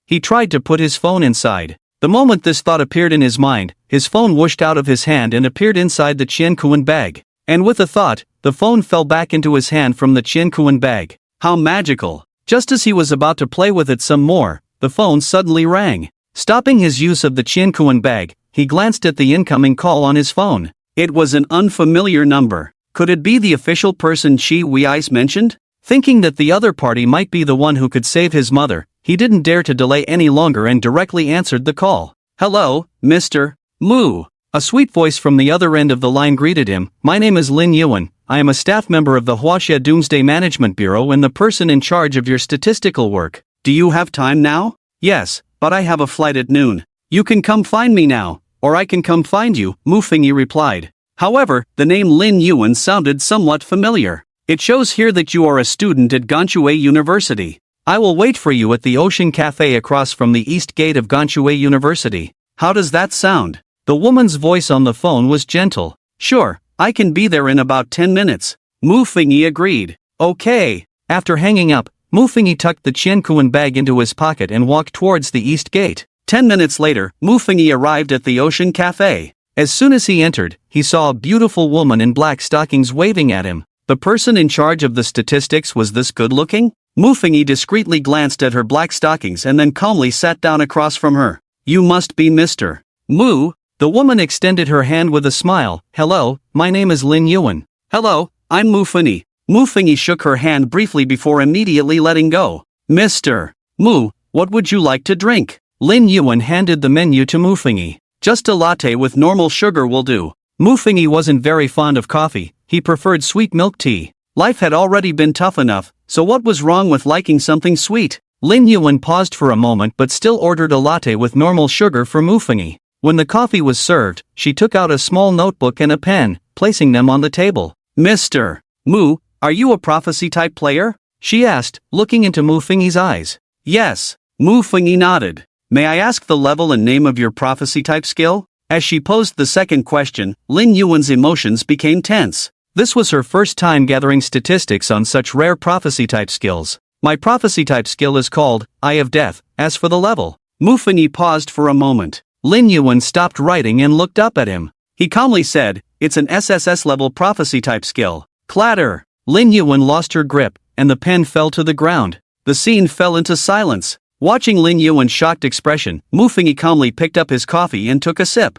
He tried to put his phone inside. The moment this thought appeared in his mind, his phone whooshed out of his hand and appeared inside the Qiankuan bag. And with a thought, the phone fell back into his hand from the Qiankuan bag. How magical! Just as he was about to play with it some more, the phone suddenly rang. Stopping his use of the Qiankuan bag, he glanced at the incoming call on his phone. It was an unfamiliar number. Could it be the official person Qi Wei's mentioned? Thinking that the other party might be the one who could save his mother, he didn't dare to delay any longer and directly answered the call. "Hello, Mr. Mu." A sweet voice from the other end of the line greeted him. "My name is Lin Yuan. I am a staff member of the Huaxia Doomsday Management Bureau and the person in charge of your statistical work. Do you have time now?" "Yes, but I have a flight at noon. You can come find me now, or I can come find you," Mu Fengyi replied. However, the name Lin Yuan sounded somewhat familiar. "It shows here that you are a student at Ganshui University. I will wait for you at the Ocean Cafe across from the east gate of Ganshui University." How does that sound? The woman's voice on the phone was gentle. "Sure, I can be there in about 10 minutes. Mu Fengyi agreed. "Okay." After hanging up, Mu Fengyi tucked the Qiankuan bag into his pocket and walked towards the east gate. 10 minutes later, Mu Fengyi arrived at the Ocean Cafe. As soon as he entered, he saw a beautiful woman in black stockings waving at him. The person in charge of the statistics was this good-looking? Mu Fengyi discreetly glanced at her black stockings and then calmly sat down across from her. "You must be Mr. Mu." The woman extended her hand with a smile. "Hello, my name is Lin Yuan." "Hello, I'm Mu Fengyi." Mu Fengyi shook her hand briefly before immediately letting go. "Mr. Mu, what would you like to drink?" Lin Yuan handed the menu to Mu Fengyi. "Just a latte with normal sugar will do." Mu Fengyi wasn't very fond of coffee, he preferred sweet milk tea. Life had already been tough enough, so what was wrong with liking something sweet? Lin Yuan paused for a moment but still ordered a latte with normal sugar for Mu Fengyi. When the coffee was served, she took out a small notebook and a pen, placing them on the table. "Mr. Mu, are you a prophecy-type player?" she asked, looking into Mu Fengyi's eyes. "Yes." Mu Fengyi nodded. "May I ask the level and name of your prophecy-type skill?" As she posed the second question, Lin Yuan's emotions became tense. This was her first time gathering statistics on such rare prophecy-type skills. My prophecy-type skill is called Eye of Death. As for the level, Mu Fengyi paused for a moment. Lin Yuan stopped writing and looked up at him. He calmly said, "It's an SSS-level prophecy-type skill." Clatter! Lin Yuan lost her grip, and the pen fell to the ground. The scene fell into silence. Watching Lin Yuan's shocked expression, Mu Fengyi calmly picked up his coffee and took a sip.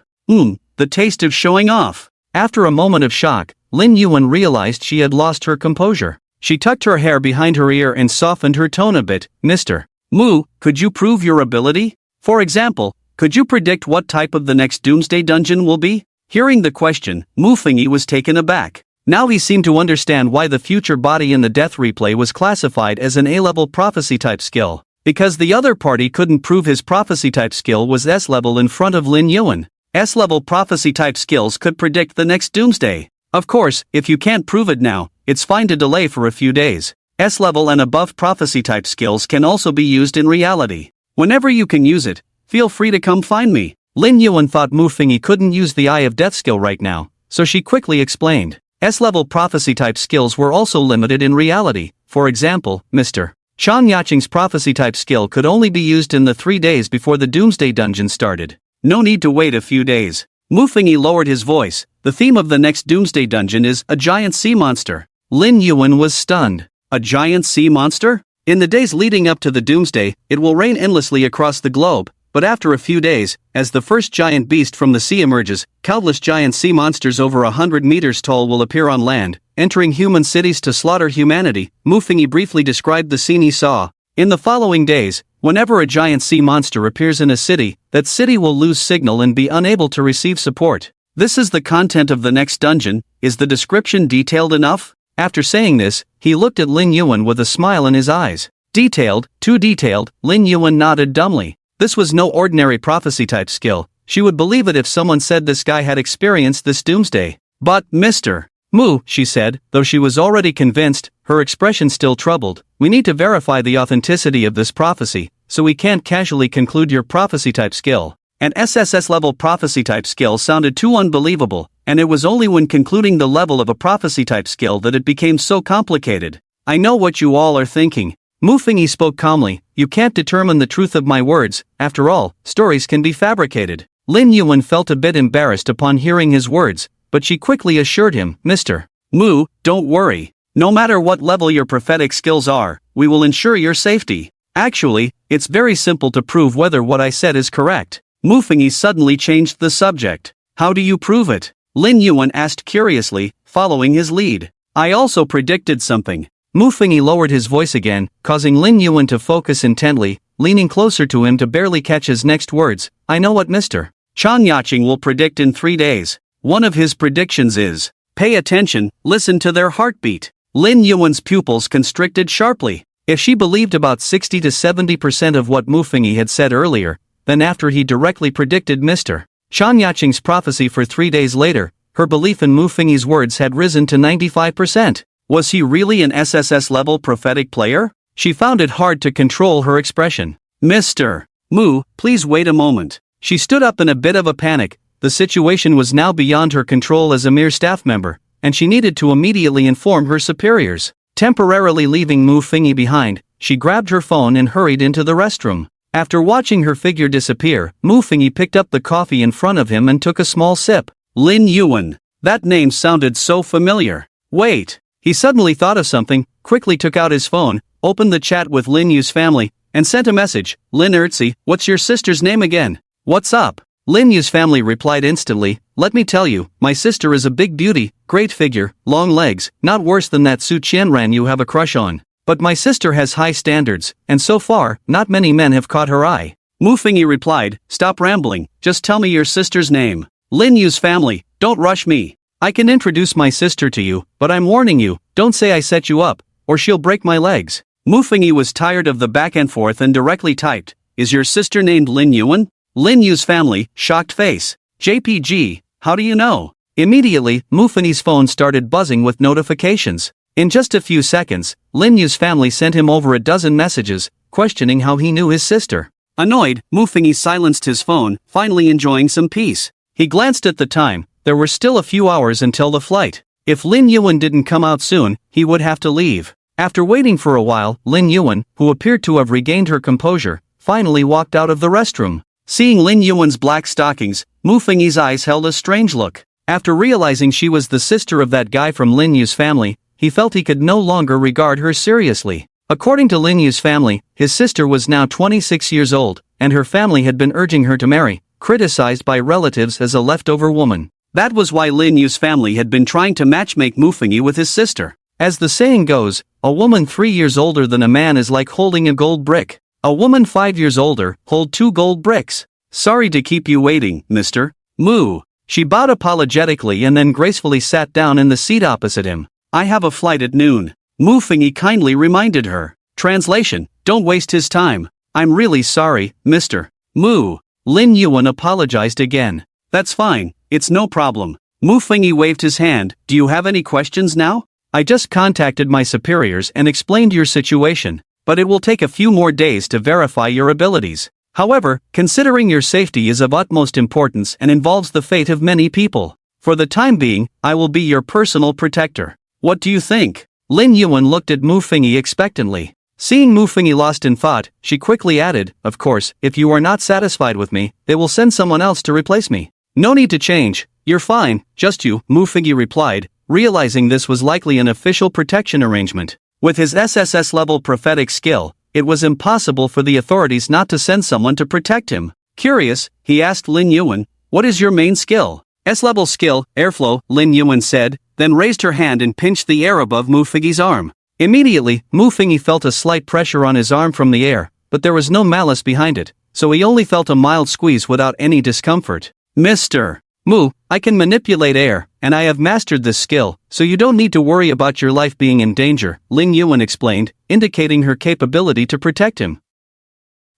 The taste of showing off. After a moment of shock, Lin Yuan realized she had lost her composure. She tucked her hair behind her ear and softened her tone a bit. "Mr. Mu, could you prove your ability? For example, could you predict what type of the next Doomsday dungeon will be?" Hearing the question, Mu Fengyi was taken aback. Now he seemed to understand why the future body in the death replay was classified as an A-level prophecy-type skill. Because the other party couldn't prove his prophecy-type skill was S-level in front of Lin Yuan. S-level prophecy-type skills could predict the next Doomsday. Of course, if you can't prove it now, it's fine to delay for a few days. S-level and above prophecy-type skills can also be used in reality. Whenever you can use it, feel free to come find me. Lin Yuan thought Mu Fengyi couldn't use the Eye of Death skill right now, so she quickly explained. S-level prophecy-type skills were also limited in reality. For example, Mr. Chan Yaching's prophecy-type skill could only be used in the 3 days before the Doomsday dungeon started. No need to wait a few days. Mu Fengyi lowered his voice. The theme of the next Doomsday dungeon is a giant sea monster. Lin Yuan was stunned. A giant sea monster? In the days leading up to the Doomsday, it will rain endlessly across the globe, but after a few days, as the first giant beast from the sea emerges, countless giant sea monsters over 100 meters tall will appear on land, entering human cities to slaughter humanity. Mu Fengyi briefly described the scene he saw. In the following days, whenever a giant sea monster appears in a city, that city will lose signal and be unable to receive support. This is the content of the next dungeon. Is the description detailed enough? After saying this, he looked at Lin Yuan with a smile in his eyes. Detailed, too detailed. Lin Yuan nodded dumbly. This was no ordinary prophecy-type skill. She would believe it if someone said this guy had experienced this Doomsday. But, Mr. Mu, she said, though she was already convinced, her expression still troubled, we need to verify the authenticity of this prophecy, so we can't casually conclude your prophecy-type skill. An SSS-level prophecy-type skill sounded too unbelievable, and it was only when concluding the level of a prophecy-type skill that it became so complicated. I know what you all are thinking. Mu Fengyi spoke calmly, you can't determine the truth of my words. After all, stories can be fabricated. Lin Yuan felt a bit embarrassed upon hearing his words, but she quickly assured him, Mr. Mu, don't worry. No matter what level your prophetic skills are, we will ensure your safety. Actually, it's very simple to prove whether what I said is correct. Mu Fengyi suddenly changed the subject. How do you prove it? Lin Yuan asked curiously, following his lead. I also predicted something. Mu Fengyi lowered his voice again, causing Lin Yuan to focus intently, leaning closer to him to barely catch his next words. I know what Mr. Chan Yaching will predict in 3 days. One of his predictions is, pay attention, listen to their heartbeat. Lin Yuan's pupils constricted sharply. If she believed about 60 to 70% of what Mu Fengyi had said earlier, then after he directly predicted Mr. Chan Yaching's prophecy for 3 days later, her belief in Mu Fengyi's words had risen to 95%. Was he really an SSS-level prophetic player? She found it hard to control her expression. Mr. Mu, please wait a moment. She stood up in a bit of a panic. The situation was now beyond her control as a mere staff member, and she needed to immediately inform her superiors. Temporarily leaving Mu Fengyi behind, she grabbed her phone and hurried into the restroom. After watching her figure disappear, Mu Fengyi picked up the coffee in front of him and took a small sip. Lin Yuan. That name sounded so familiar. Wait. He suddenly thought of something, quickly took out his phone, opened the chat with Lin Yu's family, and sent a message. Lin Ertzi, what's your sister's name again? What's up? Lin Yu's family replied instantly, let me tell you, my sister is a big beauty, great figure, long legs, not worse than that Su Qianran you have a crush on. But my sister has high standards, and so far, not many men have caught her eye. Mu Fengyi replied, stop rambling, just tell me your sister's name. Lin Yu's family, don't rush me. I can introduce my sister to you, but I'm warning you, don't say I set you up, or she'll break my legs. Mu Fengyi was tired of the back and forth and directly typed, is your sister named Lin Yuan? Lin Yu's family, shocked face. JPG, how do you know? Immediately, Mu Fengyi's phone started buzzing with notifications. In just a few seconds, Lin Yu's family sent him over a dozen messages, questioning how he knew his sister. Annoyed, Mu Fengyi silenced his phone, finally enjoying some peace. He glanced at the time. There were still a few hours until the flight. If Lin Yuan didn't come out soon, he would have to leave. After waiting for a while, Lin Yuan, who appeared to have regained her composure, finally walked out of the restroom. Seeing Lin Yuan's black stockings, Mu Fengyi's eyes held a strange look. After realizing she was the sister of that guy from Lin Yu's family, he felt he could no longer regard her seriously. According to Lin Yu's family, his sister was now 26 years old, and her family had been urging her to marry, criticized by relatives as a leftover woman. That was why Lin Yu's family had been trying to matchmake Mu Fengyi with his sister. As the saying goes, a woman 3 years older than a man is like holding a gold brick. A woman 5 years older hold 2 gold bricks. Sorry to keep you waiting, Mr. Mu. She bowed apologetically and then gracefully sat down in the seat opposite him. I have a flight at noon. Mu Fengyi kindly reminded her. Translation: don't waste his time. I'm really sorry, Mr. Mu. Lin Yuan apologized again. That's fine, it's no problem. Mu Fengyi waved his hand. Do you have any questions now? I just contacted my superiors and explained your situation, but it will take a few more days to verify your abilities. However, considering your safety is of utmost importance and involves the fate of many people, for the time being, I will be your personal protector. What do you think? Lin Yuan looked at Mu Fengyi expectantly. Seeing Mu Fengyi lost in thought, she quickly added, of course, if you are not satisfied with me, they will send someone else to replace me. No need to change, you're fine, just you, Mu Fengyi replied, realizing this was likely an official protection arrangement. With his Sss-Level prophetic skill, it was impossible for the authorities not to send someone to protect him. Curious, he asked Lin Yuan, what is your main skill? S-level skill, airflow, Lin Yuan said, then raised her hand and pinched the air above Mu Fengyi's arm. Immediately, Mu Fengyi felt a slight pressure on his arm from the air, but there was no malice behind it, so he only felt a mild squeeze without any discomfort. Mr. Mu, I can manipulate air, and I have mastered this skill, so you don't need to worry about your life being in danger, Lin Yuan explained, indicating her capability to protect him.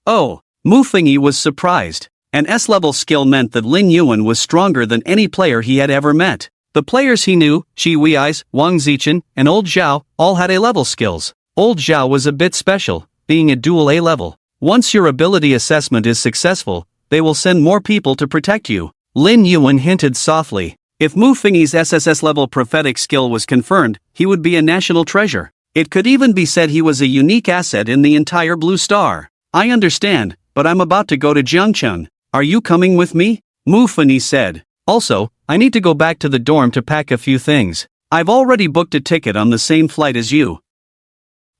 Oh, Mu Fengyi was surprised. An S-level skill meant that Lin Yuan was stronger than any player he had ever met. The players he knew, Shi Wei's, Wang Zichen, and Old Zhao, all had A-level skills. Old Zhao was a bit special, being a dual A-level. Once your ability assessment is successful, they will send more people to protect you. Lin Yuan hinted softly. If Mu Fengyi's Sss-level prophetic skill was confirmed, he would be a national treasure. It could even be said he was a unique asset in the entire Blue Star. I understand, but I'm about to go to Jiangcheng. Are you coming with me? Mu Fengyi said. Also, I need to go back to the dorm to pack a few things. I've already booked a ticket on the same flight as you.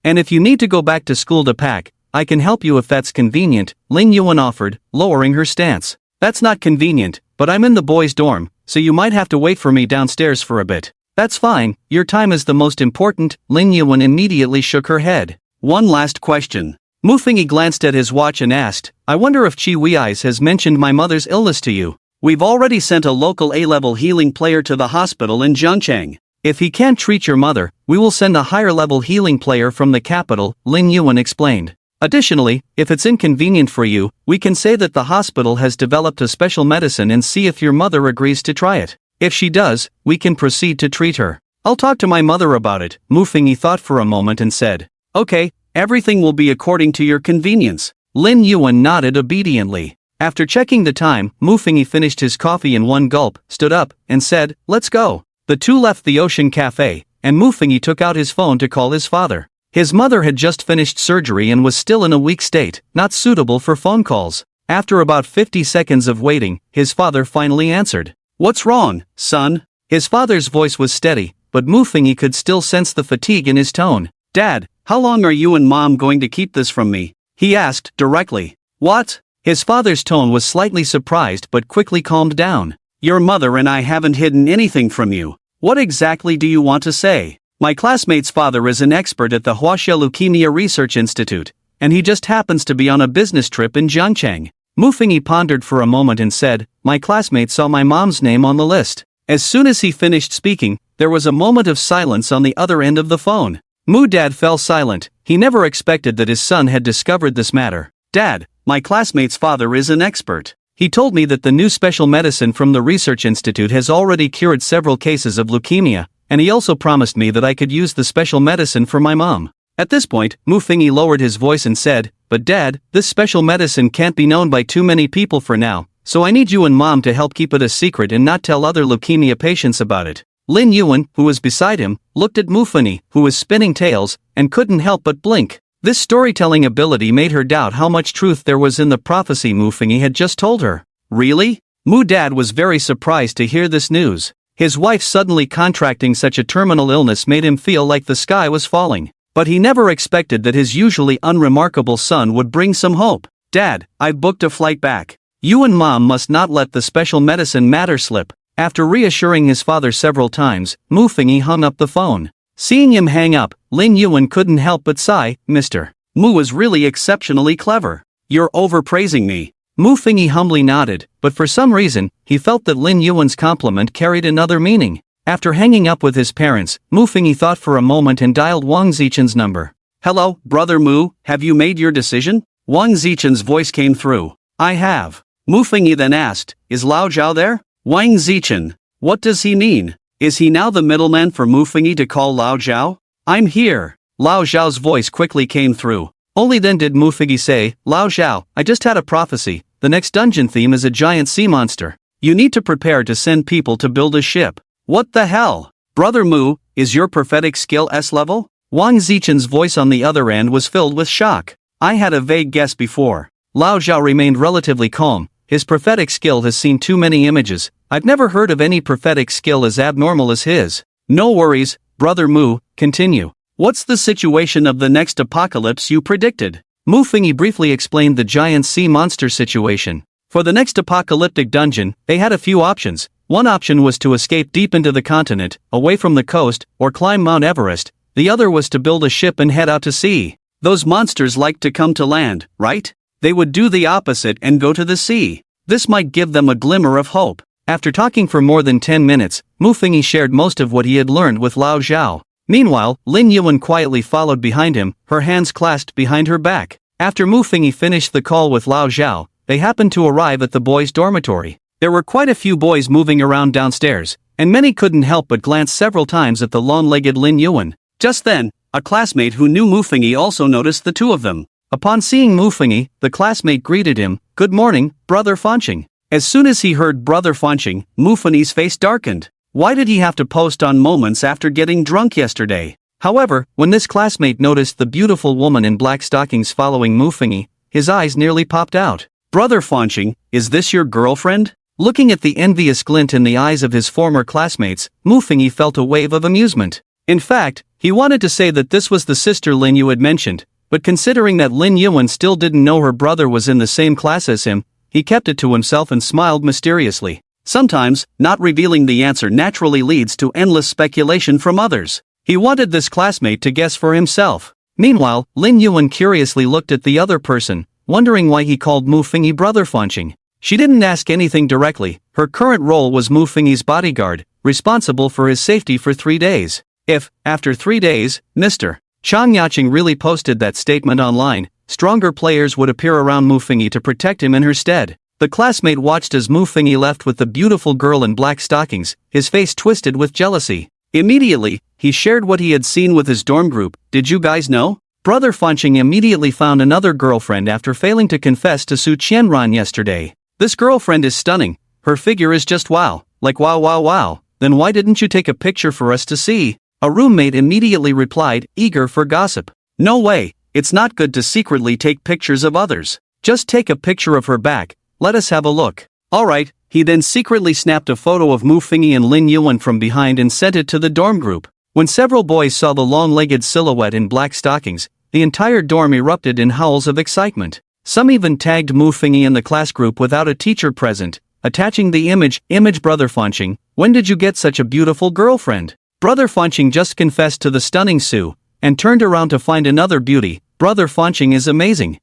And if you need to go back to school to pack, I can help you if that's convenient, Lin Yuan offered, lowering her stance. That's not convenient, but I'm in the boys' dorm, so you might have to wait for me downstairs for a bit. That's fine, your time is the most important, Lin Yuan immediately shook her head. One last question. Mu Fengyi glanced at his watch and asked, I wonder if Chi Wei's has mentioned my mother's illness to you. We've already sent a local A-level healing player to the hospital in Jiangcheng. If he can't treat your mother, we will send a higher-level healing player from the capital, Lin Yuan explained. Additionally, if it's inconvenient for you, we can say that the hospital has developed a special medicine and see if your mother agrees to try it. If she does, we can proceed to treat her. I'll talk to my mother about it, Mu Fengyi thought for a moment and said. Okay, everything will be according to your convenience. Lin Yuan nodded obediently. After checking the time, Mu Fengyi finished his coffee in one gulp, stood up, and said, let's go. The two left the Ocean Cafe, and Mu Fengyi took out his phone to call his father. His mother had just finished surgery and was still in a weak state, not suitable for phone calls. After about 50 seconds of waiting, his father finally answered. What's wrong, son? His father's voice was steady, but Mu Fengyi could still sense the fatigue in his tone. Dad, how long are you and Mom going to keep this from me? He asked directly. What? His father's tone was slightly surprised but quickly calmed down. Your mother and I haven't hidden anything from you. What exactly do you want to say? My classmate's father is an expert at the Huaxia Leukemia Research Institute, and he just happens to be on a business trip in Jiangcheng. Mu Fengyi pondered for a moment and said, my classmate saw my mom's name on the list. As soon as he finished speaking, there was a moment of silence on the other end of the phone. Mu Dad fell silent. He never expected that his son had discovered this matter. Dad, my classmate's father is an expert. He told me that the new special medicine from the research institute has already cured several cases of leukemia, and he also promised me that I could use the special medicine for my mom. At this point, Mu Fengyi lowered his voice and said, but Dad, this special medicine can't be known by too many people for now, so I need you and Mom to help keep it a secret and not tell other leukemia patients about it. Lin Yuan, who was beside him, looked at Mufuni, who was spinning tales, and couldn't help but blink. This storytelling ability made her doubt how much truth there was in the prophecy Mufuni had just told her. Really? Mu Dad was very surprised to hear this news. His wife suddenly contracting such a terminal illness made him feel like the sky was falling. But he never expected that his usually unremarkable son would bring some hope. Dad, I've booked a flight back. You and Mom must not let the special medicine matter slip. After reassuring his father several times, Mufuni hung up the phone. Seeing him hang up, Lin Yuan couldn't help but sigh. Mr. Mu was really exceptionally clever. You're overpraising me. Mufuni humbly nodded, but for some reason, he felt that Lin Yuan's compliment carried another meaning. After hanging up with his parents, Mufuni thought for a moment and dialed Wang Zichen's number. Hello, Brother Mu, have you made your decision? Wang Zichen's voice came through. I have. Mufuni then asked, is Lao Zhao there? Wang Zichen. What does he mean? Is he now the middleman for Mufuni to call Lao Zhao? I'm here. Lao Zhao's voice quickly came through. Only then did Mufuni say, Lao Zhao, I just had a prophecy. The next dungeon theme is a giant sea monster. You need to prepare to send people to build a ship. What the hell? Brother Mu, is your prophetic skill S-level? Wang Zichen's voice on the other end was filled with shock. I had a vague guess before. Lao Zhao remained relatively calm. His prophetic skill has seen too many images. I've never heard of any prophetic skill as abnormal as his. No worries, Brother Mu, continue. What's the situation of the next apocalypse you predicted? Mufuni briefly explained the giant sea monster situation. For the next apocalyptic dungeon, they had a few options. One option was to escape deep into the continent, away from the coast, or climb Mount Everest. The other was to build a ship and head out to sea. Those monsters like to come to land, right? They would do the opposite and go to the sea. This might give them a glimmer of hope. After talking for more than 10 minutes, Mufuni shared most of what he had learned with Lao Zhao. Meanwhile, Lin Yuan quietly followed behind him, her hands clasped behind her back. After Mufuni finished the call with Lao Zhao, they happened to arrive at the boys' dormitory. There were quite a few boys moving around downstairs, and many couldn't help but glance several times at the long-legged Lin Yuan. Just then, a classmate who knew Mufuni also noticed the two of them. Upon seeing Mufuni, the classmate greeted him, Good morning, Brother Fanqing. As soon as he heard Brother Fanqing, Mufuni's face darkened. Why did he have to post on moments after getting drunk yesterday? However, when this classmate noticed the beautiful woman in black stockings following Mufuni, his eyes nearly popped out. Brother Fanqing, is this your girlfriend? Looking at the envious glint in the eyes of his former classmates, Mufuni felt a wave of amusement. In fact, he wanted to say that this was the sister Lin Yu had mentioned, but considering that Lin Yuan still didn't know her brother was in the same class as him, he kept it to himself and smiled mysteriously. Sometimes, not revealing the answer naturally leads to endless speculation from others. He wanted this classmate to guess for himself. Meanwhile, Lin Yuan curiously looked at the other person, wondering why he called Mufuni Brother Fanqing. She didn't ask anything directly. Her current role was Mufuni's bodyguard, responsible for his safety for 3 days. If, after 3 days, Mr. Chang Yacheng really posted that statement online, stronger players would appear around Mufuni to protect him in her stead. The classmate watched as Mufuni left with the beautiful girl in black stockings, his face twisted with jealousy. Immediately, he shared what he had seen with his dorm group. Did you guys know? Brother Fanqing immediately found another girlfriend after failing to confess to Su Qianran yesterday. This girlfriend is stunning. Her figure is just wow. Like wow wow wow. Then why didn't you take a picture for us to see? A roommate immediately replied, eager for gossip. No way, it's not good to secretly take pictures of others. Just take a picture of her back, let us have a look. Alright, he then secretly snapped a photo of Mufuni and Lin Yuan from behind and sent it to the dorm group. When several boys saw the long-legged silhouette in black stockings, the entire dorm erupted in howls of excitement. Some even tagged Mufuni in the class group without a teacher present, attaching the image Brother Fanqing, when did you get such a beautiful girlfriend? Brother Fanqing just confessed to the stunning Su, and turned around to find another beauty. Brother Fanqing is amazing.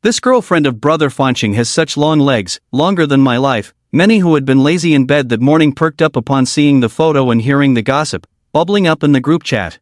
This girlfriend of Brother Fanqing has such long legs, longer than my life. Many who had been lazy in bed that morning perked up upon seeing the photo and hearing the gossip, bubbling up in the group chat.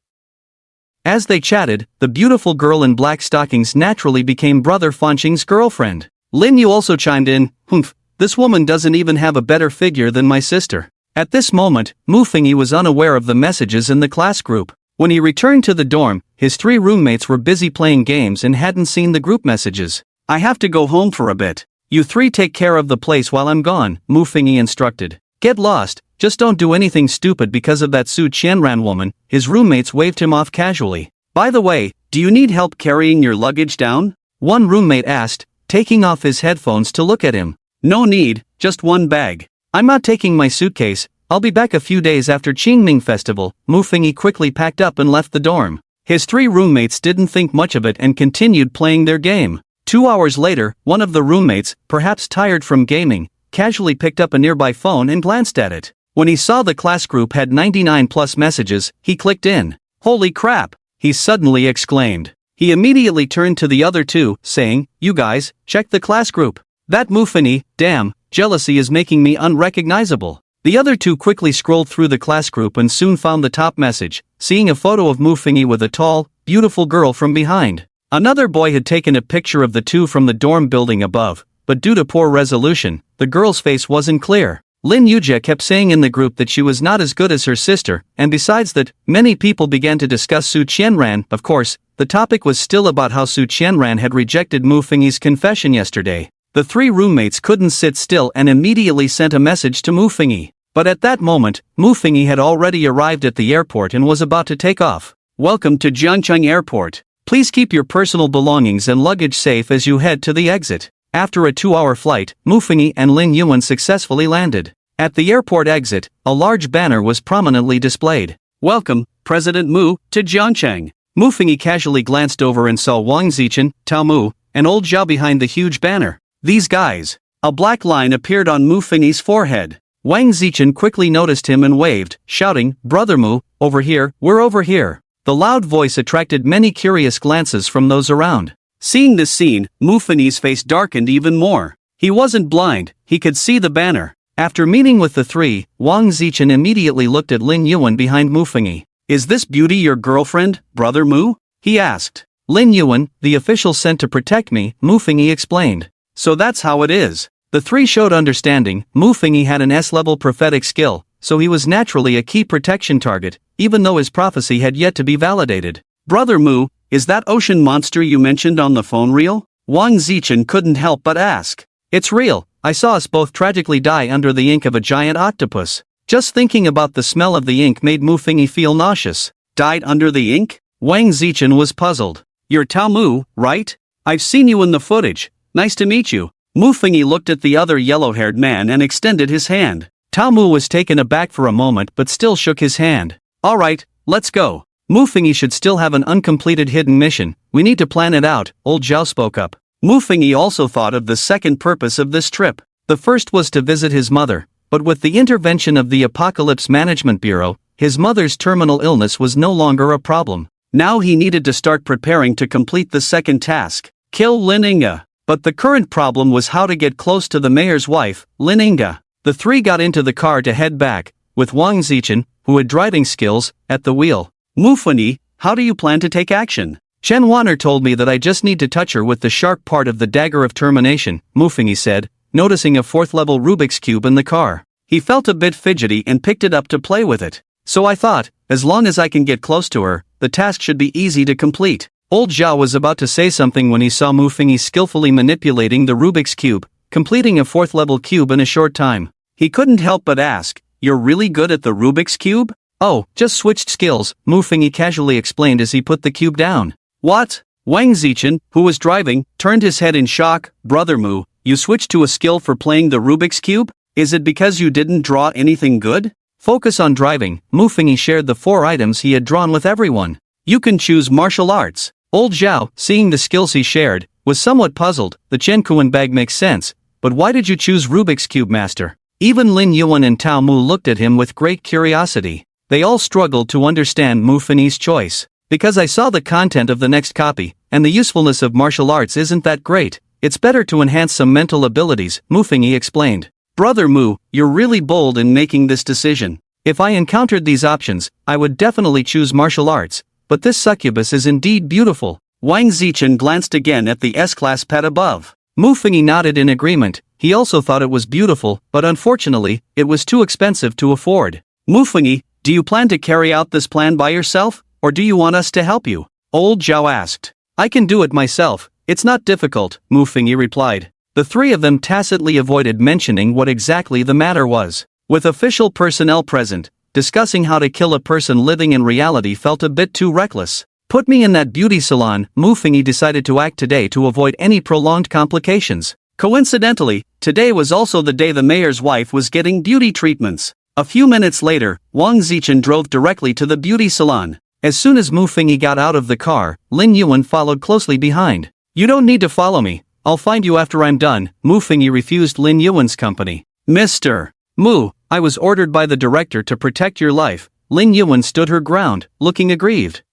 As they chatted, the beautiful girl in black stockings naturally became Brother Fanqing's girlfriend. Lin Yu also chimed in, Humph, this woman doesn't even have a better figure than my sister. At this moment, Mufuni was unaware of the messages in the class group. When he returned to the dorm, his 3 roommates were busy playing games and hadn't seen the group messages. I have to go home for a bit. You three take care of the place while I'm gone, Mu Fingyi instructed. Get lost, just don't do anything stupid because of that Su Qianran woman. His roommates waved him off casually. By the way, do you need help carrying your luggage down? One roommate asked, taking off his headphones to look at him. No need, just one bag. I'm not taking my suitcase, I'll be back a few days after Qingming Festival. Mu Fingyi quickly packed up and left the dorm. His three roommates didn't think much of it and continued playing their game. 2 hours later, one of the roommates, perhaps tired from gaming, casually picked up a nearby phone and glanced at it. When he saw the class group had 99 plus messages, he clicked in. Holy crap! He suddenly exclaimed. He immediately turned to the other two, saying, You guys, check the class group. That Mu Fingyi, damn, jealousy is making me unrecognizable. The other two quickly scrolled through the class group and soon found the top message, seeing a photo of Mu Fingyi with a tall, beautiful girl from behind. Another boy had taken a picture of the two from the dorm building above, but due to poor resolution, the girl's face wasn't clear. Lin Yujie kept saying in the group that she was not as good as her sister, and besides that, many people began to discuss Su Qianran. Of course, the topic was still about how Su Qianran had rejected Mu Fingyi's confession yesterday. The three roommates couldn't sit still and immediately sent a message to Mu Fingyi. But at that moment, Mu Fingyi had already arrived at the airport and was about to take off. Welcome to Jiangcheng Airport. Please keep your personal belongings and luggage safe as you head to the exit. After a 2-hour flight, Mu Fingyi and Lin Yuan successfully landed. At the airport exit, a large banner was prominently displayed. Welcome, President Mu, to Jiangcheng. Mu Fingyi casually glanced over and saw Wang Zichen, Tao Mu, and Old Zhao behind the huge banner. These guys. A black line appeared on Mu Fingyi's forehead. Wang Zichen quickly noticed him and waved, shouting, Brother Mu, over here, we're over here. The loud voice attracted many curious glances from those around. Seeing this scene, Mu Fingyi's face darkened even more. He wasn't blind, he could see the banner. After meeting with the three, Wang Zichen immediately looked at Lin Yuan behind Mu Fingyi. Is this beauty your girlfriend, Brother Mu? He asked. Lin Yuan, the official sent to protect me, Mu Fingyi explained. So that's how it is. The three showed understanding. Mu Fingyi had an S-level prophetic skill, so he was naturally a key protection target, even though his prophecy had yet to be validated. Brother Mu, is that ocean monster you mentioned on the phone real? Wang Zichen couldn't help but ask. It's real, I saw us both tragically die under the ink of a giant octopus. Just thinking about the smell of the ink made Mu Fingyi feel nauseous. Died under the ink? Wang Zichen was puzzled. You're Tao Mu, right? I've seen you in the footage. Nice to meet you. Mu Fingyi looked at the other yellow-haired man and extended his hand. Tao Mu was taken aback for a moment but still shook his hand. Alright, let's go. Mu Fingyi should still have an uncompleted hidden mission, we need to plan it out, Old Zhao spoke up. Mu Fingyi also thought of the second purpose of this trip. The first was to visit his mother, but with the intervention of the Apocalypse Management Bureau, his mother's terminal illness was no longer a problem. Now he needed to start preparing to complete the second task, kill Lin Inga. But the current problem was how to get close to the mayor's wife, Lin Inga. The three got into the car to head back, with Wang Zichen, who had driving skills, at the wheel. Mu Fingyi, how do you plan to take action? Chen Wanner told me that I just need to touch her with the sharp part of the dagger of termination, Mu Fingyi said, noticing a 4th-level Rubik's Cube in the car. He felt a bit fidgety and picked it up to play with it. So I thought, as long as I can get close to her, the task should be easy to complete. Old Zhao was about to say something when he saw Mu Fingyi skillfully manipulating the Rubik's Cube, completing a 4th-level cube in a short time. He couldn't help but ask, You're really good at the Rubik's Cube? Oh, just switched skills, Mu Fingyi casually explained as he put the cube down. What? Wang Zichen, who was driving, turned his head in shock. Brother Mu, you switched to a skill for playing the Rubik's Cube? Is it because you didn't draw anything good? Focus on driving. Mu Fingyi shared the 4 items he had drawn with everyone. You can choose martial arts. Old Zhao, seeing the skills he shared, was somewhat puzzled. The Chen Kuan bag makes sense, but why did you choose Rubik's Cube Master? Even Lin Yuan and Tao Mu looked at him with great curiosity. They all struggled to understand Mu Fingyi's choice. Because I saw the content of the next copy, and the usefulness of martial arts isn't that great, it's better to enhance some mental abilities, Mu Fingyi explained. Brother Mu, you're really bold in making this decision. If I encountered these options, I would definitely choose martial arts. But this succubus is indeed beautiful. Wang Zichen glanced again at the S-class pet above. Mu Fingyi nodded in agreement. He also thought it was beautiful, but unfortunately, it was too expensive to afford. Mu Fingyi, do you plan to carry out this plan by yourself, or do you want us to help you? Old Zhao asked. I can do it myself, it's not difficult, Mu Fingyi replied. The three of them tacitly avoided mentioning what exactly the matter was. With official personnel present, discussing how to kill a person living in reality felt a bit too reckless. Put me in that beauty salon, Mufengi decided to act today to avoid any prolonged complications. Coincidentally, today was also the day the mayor's wife was getting beauty treatments. A few minutes later, Wang Zichen drove directly to the beauty salon. As soon as Mufengi got out of the car, Lin Yuan followed closely behind. You don't need to follow me, I'll find you after I'm done. Mufengi refused Lin Yuan's company. Mr. Mu, I was ordered by the director to protect your life. Lin Yuan stood her ground, looking aggrieved.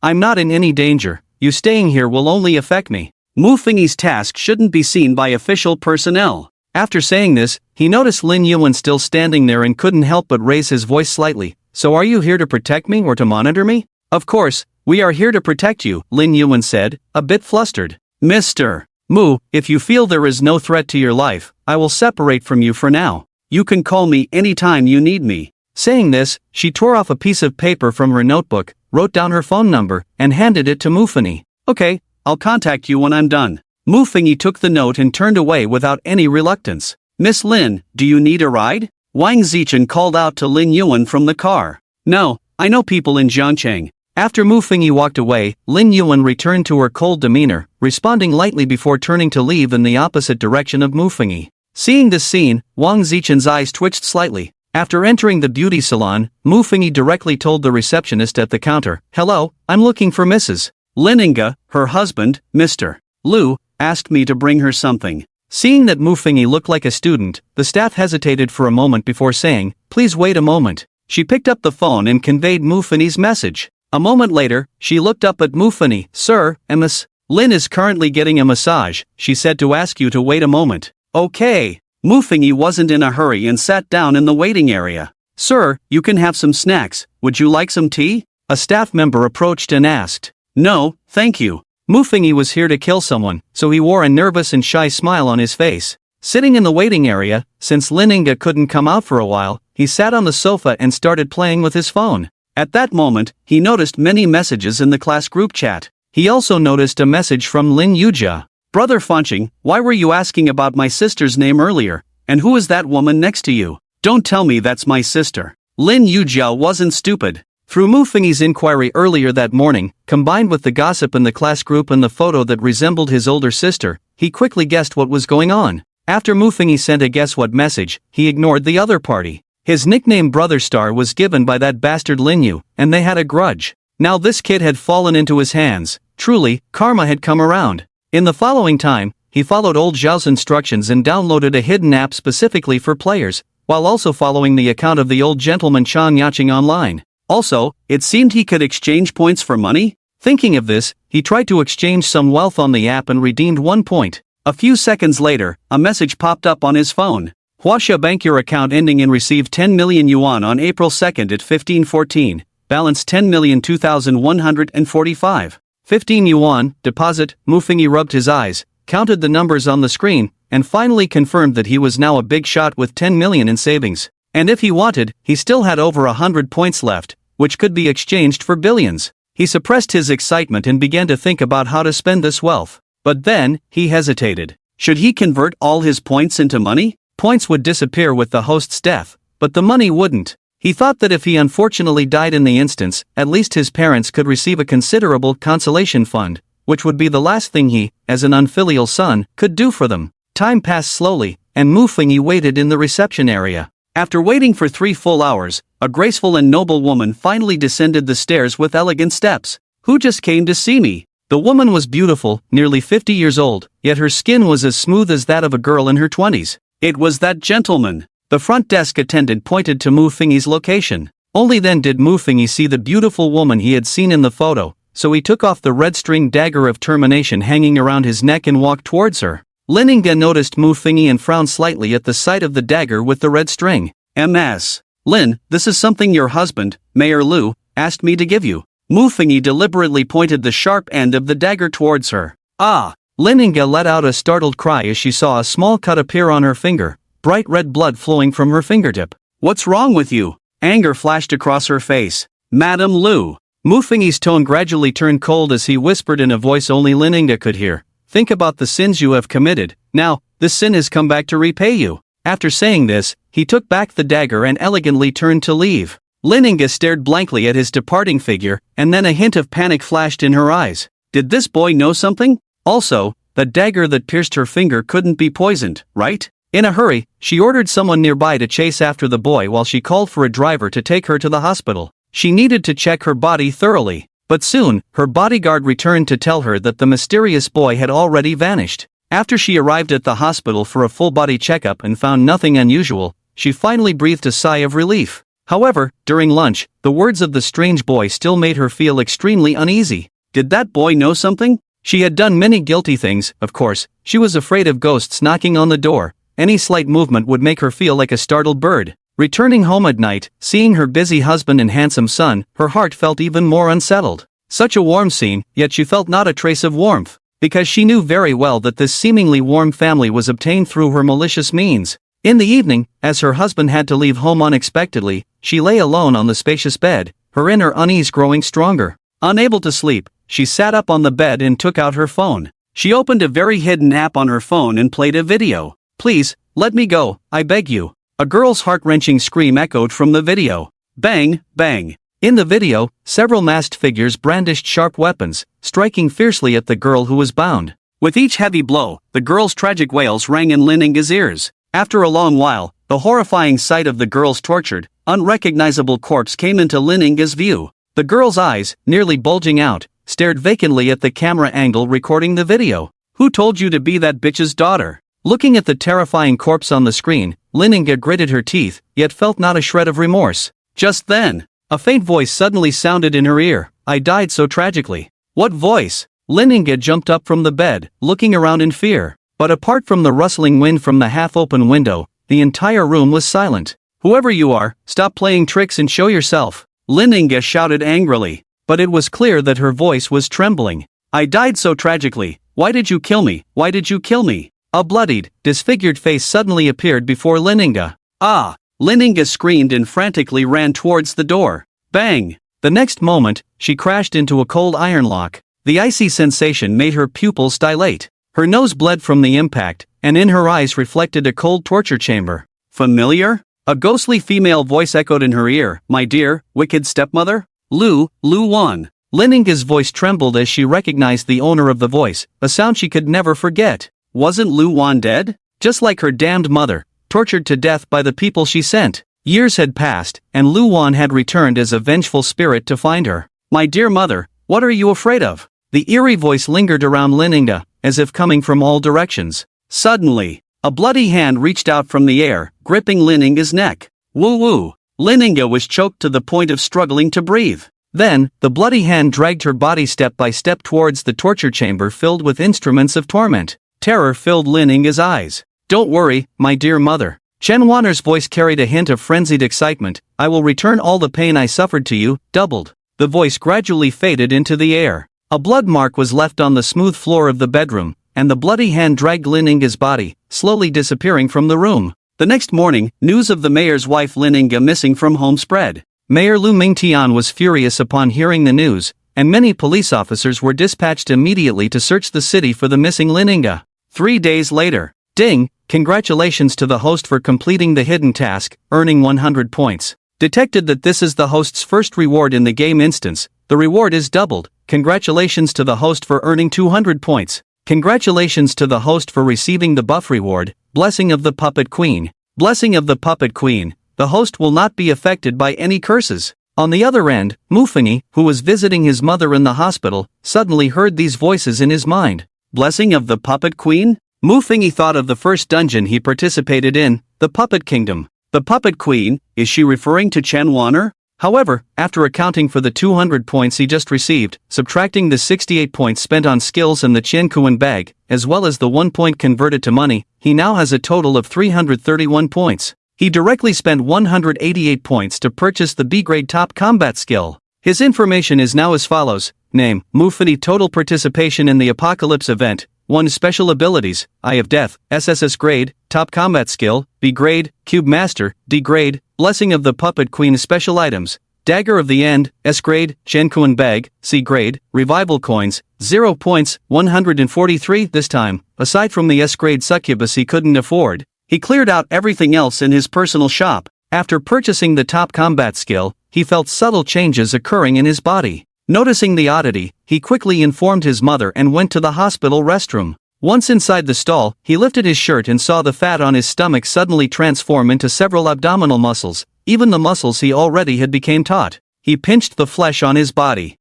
I'm not in any danger, you staying here will only affect me. Mufengi's task shouldn't be seen by official personnel. After saying this, he noticed Lin Yuan still standing there and couldn't help but raise his voice slightly. So are you here to protect me or to monitor me? Of course, we are here to protect you, Lin Yuan said, a bit flustered. Mr. Mu, if you feel there is no threat to your life, I will separate from you for now. You can call me anytime you need me. Saying this, she tore off a piece of paper from her notebook, wrote down her phone number, and handed it to Mufengi. Okay, I'll contact you when I'm done. Mufengi took the note and turned away without any reluctance. Miss Lin, do you need a ride? Wang Zichen called out to Lin Yuan from the car. No, I know people in Jiangcheng. After Mufengi walked away, Lin Yuan returned to her cold demeanor, responding lightly before turning to leave in the opposite direction of Mufengi. Seeing this scene, Wang Zichen's eyes twitched slightly. After entering the beauty salon, Mufengi directly told the receptionist at the counter, Hello, I'm looking for Mrs. Lininga, her husband, Mr. Lu, asked me to bring her something. Seeing that Mufengi looked like a student, the staff hesitated for a moment before saying, Please wait a moment. She picked up the phone and conveyed Mufengi's message. A moment later, she looked up at Mufengi. Sir, Miss Lin is currently getting a massage, she said to ask you to wait a moment. Okay. Mufengi wasn't in a hurry and sat down in the waiting area. Sir, you can have some snacks, would you like some tea? A staff member approached and asked. No, thank you. Mufengi was here to kill someone, so he wore a nervous and shy smile on his face. Sitting in the waiting area, since Lininga couldn't come out for a while, he sat on the sofa and started playing with his phone. At that moment, he noticed many messages in the class group chat. He also noticed a message from Lin Yujia. Brother Fanqing, why were you asking about my sister's name earlier? And who is that woman next to you? Don't tell me that's my sister. Lin Yujia wasn't stupid. Through Mufengi's inquiry earlier that morning, combined with the gossip in the class group and the photo that resembled his older sister, he quickly guessed what was going on. After Mufengi sent a guess-what message, he ignored the other party. His nickname Brother Star was given by that bastard Linyu, and they had a grudge. Now this kid had fallen into his hands. Truly, karma had come around. In the following time, he followed old Zhao's instructions and downloaded a hidden app specifically for players, while also following the account of the old gentleman Chan Yaching online. Also, it seemed he could exchange points for money. Thinking of this, he tried to exchange some wealth on the app and redeemed 1 point. A few seconds later, a message popped up on his phone. Huaxia Bank, your account ending in received 10 million yuan on April 2nd at 15:14. Balance 10,002,145. 15 yuan, deposit. Mufengi rubbed his eyes, counted the numbers on the screen, and finally confirmed that he was now a big shot with 10 million in savings. And if he wanted, he still had over 100 points left, which could be exchanged for billions. He suppressed his excitement and began to think about how to spend this wealth. But then, he hesitated. Should he convert all his points into money? Points would disappear with the host's death, but the money wouldn't. He thought that if he unfortunately died in the instance, at least his parents could receive a considerable consolation fund, which would be the last thing he, as an unfilial son, could do for them. Time passed slowly, and Mufengi waited in the reception area. After waiting for 3 full hours, a graceful and noble woman finally descended the stairs with elegant steps. Who just came to see me? The woman was beautiful, nearly 50 years old, yet her skin was as smooth as that of a girl in her 20s. It was that gentleman. The front desk attendant pointed to Mufengi's location. Only then did Mufengi see the beautiful woman he had seen in the photo, so he took off the red string dagger of termination hanging around his neck and walked towards her. Lininga noticed Mufengi and frowned slightly at the sight of the dagger with the red string. Ms. Lin, this is something your husband, Mayor Lu, asked me to give you. Mufengi deliberately pointed the sharp end of the dagger towards her. Ah! Lininga let out a startled cry as she saw a small cut appear on her finger, bright red blood flowing from her fingertip. What's wrong with you? Anger flashed across her face. Madam Lu. Mufengi's tone gradually turned cold as he whispered in a voice only Lininga could hear. Think about the sins you have committed. Now, this sin has come back to repay you. After saying this, he took back the dagger and elegantly turned to leave. Lininga stared blankly at his departing figure, and then a hint of panic flashed in her eyes. Did this boy know something? Also, the dagger that pierced her finger couldn't be poisoned, right? In a hurry, she ordered someone nearby to chase after the boy while she called for a driver to take her to the hospital. She needed to check her body thoroughly. But soon, her bodyguard returned to tell her that the mysterious boy had already vanished. After she arrived at the hospital for a full-body checkup and found nothing unusual, she finally breathed a sigh of relief. However, during lunch, the words of the strange boy still made her feel extremely uneasy. Did that boy know something? She had done many guilty things, of course. She was afraid of ghosts knocking on the door. Any slight movement would make her feel like a startled bird. Returning home at night, seeing her busy husband and handsome son, her heart felt even more unsettled. Such a warm scene, yet she felt not a trace of warmth, because she knew very well that this seemingly warm family was obtained through her malicious means. In the evening, as her husband had to leave home unexpectedly, she lay alone on the spacious bed, her inner unease growing stronger. Unable to sleep, she sat up on the bed and took out her phone. She opened a very hidden app on her phone and played a video. "Please, let me go, I beg you." A girl's heart-wrenching scream echoed from the video. Bang, bang. In the video, several masked figures brandished sharp weapons, striking fiercely at the girl who was bound. With each heavy blow, the girl's tragic wails rang in Lininga's ears. After a long while, the horrifying sight of the girl's tortured, unrecognizable corpse came into Lininga's view. The girl's eyes, nearly bulging out, stared vacantly at the camera angle recording the video. "Who told you to be that bitch's daughter?" Looking at the terrifying corpse on the screen, Lininga gritted her teeth, yet felt not a shred of remorse. Just then, a faint voice suddenly sounded in her ear. "I died so tragically." What voice? Lininga jumped up from the bed, looking around in fear. But apart from the rustling wind from the half-open window, the entire room was silent. "Whoever you are, stop playing tricks and show yourself," Lininga shouted angrily. But it was clear that her voice was trembling. "I died so tragically. Why did you kill me? Why did you kill me?" A bloodied, disfigured face suddenly appeared before Lininga. "Ah!" Lininga screamed and frantically ran towards the door. Bang! The next moment, she crashed into a cold iron lock. The icy sensation made her pupils dilate. Her nose bled from the impact, and in her eyes reflected a cold torture chamber. "Familiar?" A ghostly female voice echoed in her ear. "My dear, wicked stepmother? Lu Wan." Lininga's voice trembled as she recognized the owner of the voice, a sound she could never forget. Wasn't Lu Wan dead? Just like her damned mother, tortured to death by the people she sent. Years had passed, and Lu Wan had returned as a vengeful spirit to find her. "My dear mother, what are you afraid of?" The eerie voice lingered around Lininga, as if coming from all directions. Suddenly, a bloody hand reached out from the air, gripping Lininga's neck. Woo-woo! Lininga was choked to the point of struggling to breathe. Then, the bloody hand dragged her body step by step towards the torture chamber filled with instruments of torment. Terror filled Lininga's eyes. "Don't worry, my dear mother." Chen Wanner's voice carried a hint of frenzied excitement. "I will return all the pain I suffered to you, doubled." The voice gradually faded into the air. A blood mark was left on the smooth floor of the bedroom, and the bloody hand dragged Lininga's body, slowly disappearing from the room. The next morning, news of the mayor's wife Lininga missing from home spread. Mayor Lu Mingtian was furious upon hearing the news, and many police officers were dispatched immediately to search the city for the missing Lininga. 3 days later. Ding! Congratulations to the host for completing the hidden task, earning 100 points. Detected that this is the host's first reward in the game instance. The reward is doubled. Congratulations to the host for earning 200 points. Congratulations to the host for receiving the buff reward, Blessing of the Puppet Queen. Blessing of the Puppet Queen. The host will not be affected by any curses. On the other end, Mufini, who was visiting his mother in the hospital, suddenly heard these voices in his mind. Blessing of the Puppet Queen? Mufini thought of the first dungeon he participated in, the Puppet Kingdom. The Puppet Queen, is she referring to Chen Wanner? However, after accounting for the 200 points he just received, subtracting the 68 points spent on skills and the Chen Kuan bag, as well as the 1 point converted to money, he now has a total of 331 points. He directly spent 188 points to purchase the B-grade top combat skill. His information is now as follows. Name, Mufini. Total participation in the Apocalypse event, 1 special abilities, Eye of Death, SSS grade, top combat skill, B grade, Cube Master, D grade, Blessing of the Puppet Queen. Special items, Dagger of the End, S grade, Shenkuan Bag, C grade, Revival Coins, 0 points, 143 this time. Aside from the S grade succubus he couldn't afford, he cleared out everything else in his personal shop. After purchasing the top combat skill, he felt subtle changes occurring in his body. Noticing the oddity, he quickly informed his mother and went to the hospital restroom. Once inside the stall, he lifted his shirt and saw the fat on his stomach suddenly transform into several abdominal muscles, even the muscles he already had became taut. He pinched the flesh on his body.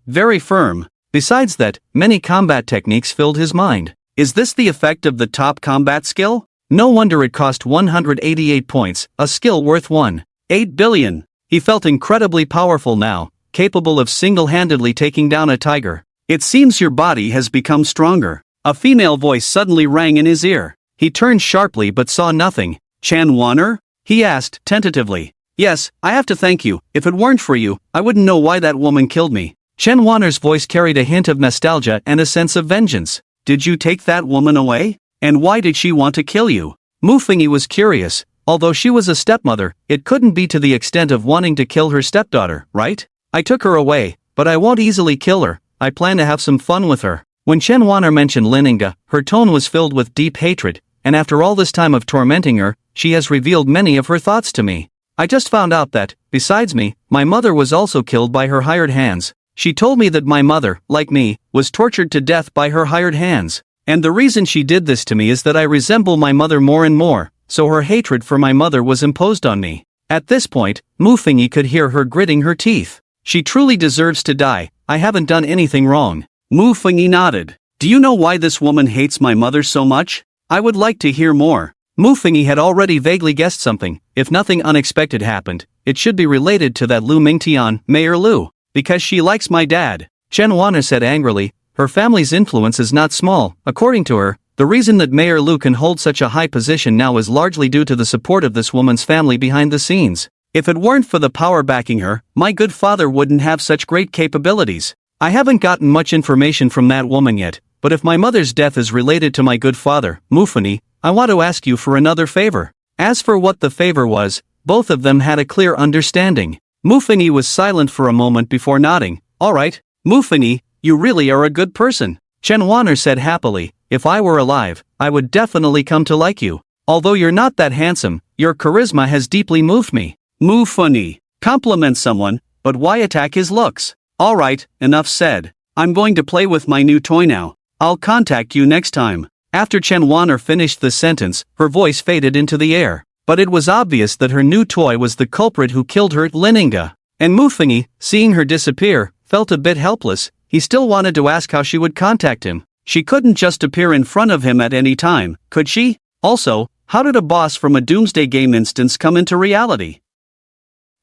Very firm. Besides that, many combat techniques filled his mind. Is this the effect of the top combat skill? No wonder it cost 188 points, a skill worth 1.8 billion. He felt incredibly powerful now, capable of single-handedly taking down a tiger. It seems your body has become stronger. A female voice suddenly rang in his ear. He turned sharply but saw nothing. Chan Wanner? He asked, tentatively. Yes, I have to thank you. If it weren't for you, I wouldn't know why that woman killed me. Chen Wanner's voice carried a hint of nostalgia and a sense of vengeance. Did you take that woman away? And why did she want to kill you? Mu Fengyi was curious. Although she was a stepmother, it couldn't be to the extent of wanting to kill her stepdaughter, right? I took her away, but I won't easily kill her. I plan to have some fun with her. When Chen Wanner mentioned Lininga, her tone was filled with deep hatred, and after all this time of tormenting her, she has revealed many of her thoughts to me. I just found out that, besides me, my mother was also killed by her hired hands. She told me that my mother, like me, was tortured to death by her hired hands. And the reason she did this to me is that I resemble my mother more and more, so her hatred for my mother was imposed on me. At this point, Mu Fengyi could hear her gritting her teeth. She truly deserves to die. I haven't done anything wrong. Mu Fengyi nodded. Do you know why this woman hates my mother so much? I would like to hear more. Mu Fengyi had already vaguely guessed something. If nothing unexpected happened, it should be related to that Lu Mingtian, Mayor Lu. Because she likes my dad. Chen Wanner said angrily. Her family's influence is not small. According to her, the reason that Mayor Lu can hold such a high position now is largely due to the support of this woman's family behind the scenes. If it weren't for the power backing her, my good father wouldn't have such great capabilities. I haven't gotten much information from that woman yet, but if my mother's death is related to my good father, Mu Fengyi, I want to ask you for another favor. As for what the favor was, both of them had a clear understanding. Mu Fengyi was silent for a moment before nodding. Alright, Mu Fengyi, you really are a good person. Chen Wanner said happily. If I were alive, I would definitely come to like you. Although you're not that handsome, your charisma has deeply moved me. Mu Fengyi, compliment someone, but why attack his looks? Alright, enough said. I'm going to play with my new toy now. I'll contact you next time. After Chen Wanner finished the sentence, her voice faded into the air. But it was obvious that her new toy was the culprit who killed her, Lininga. And Mu Fengyi, seeing her disappear, felt a bit helpless. He still wanted to ask how she would contact him. She couldn't just appear in front of him at any time, could she? Also, how did a boss from a Doomsday game instance come into reality?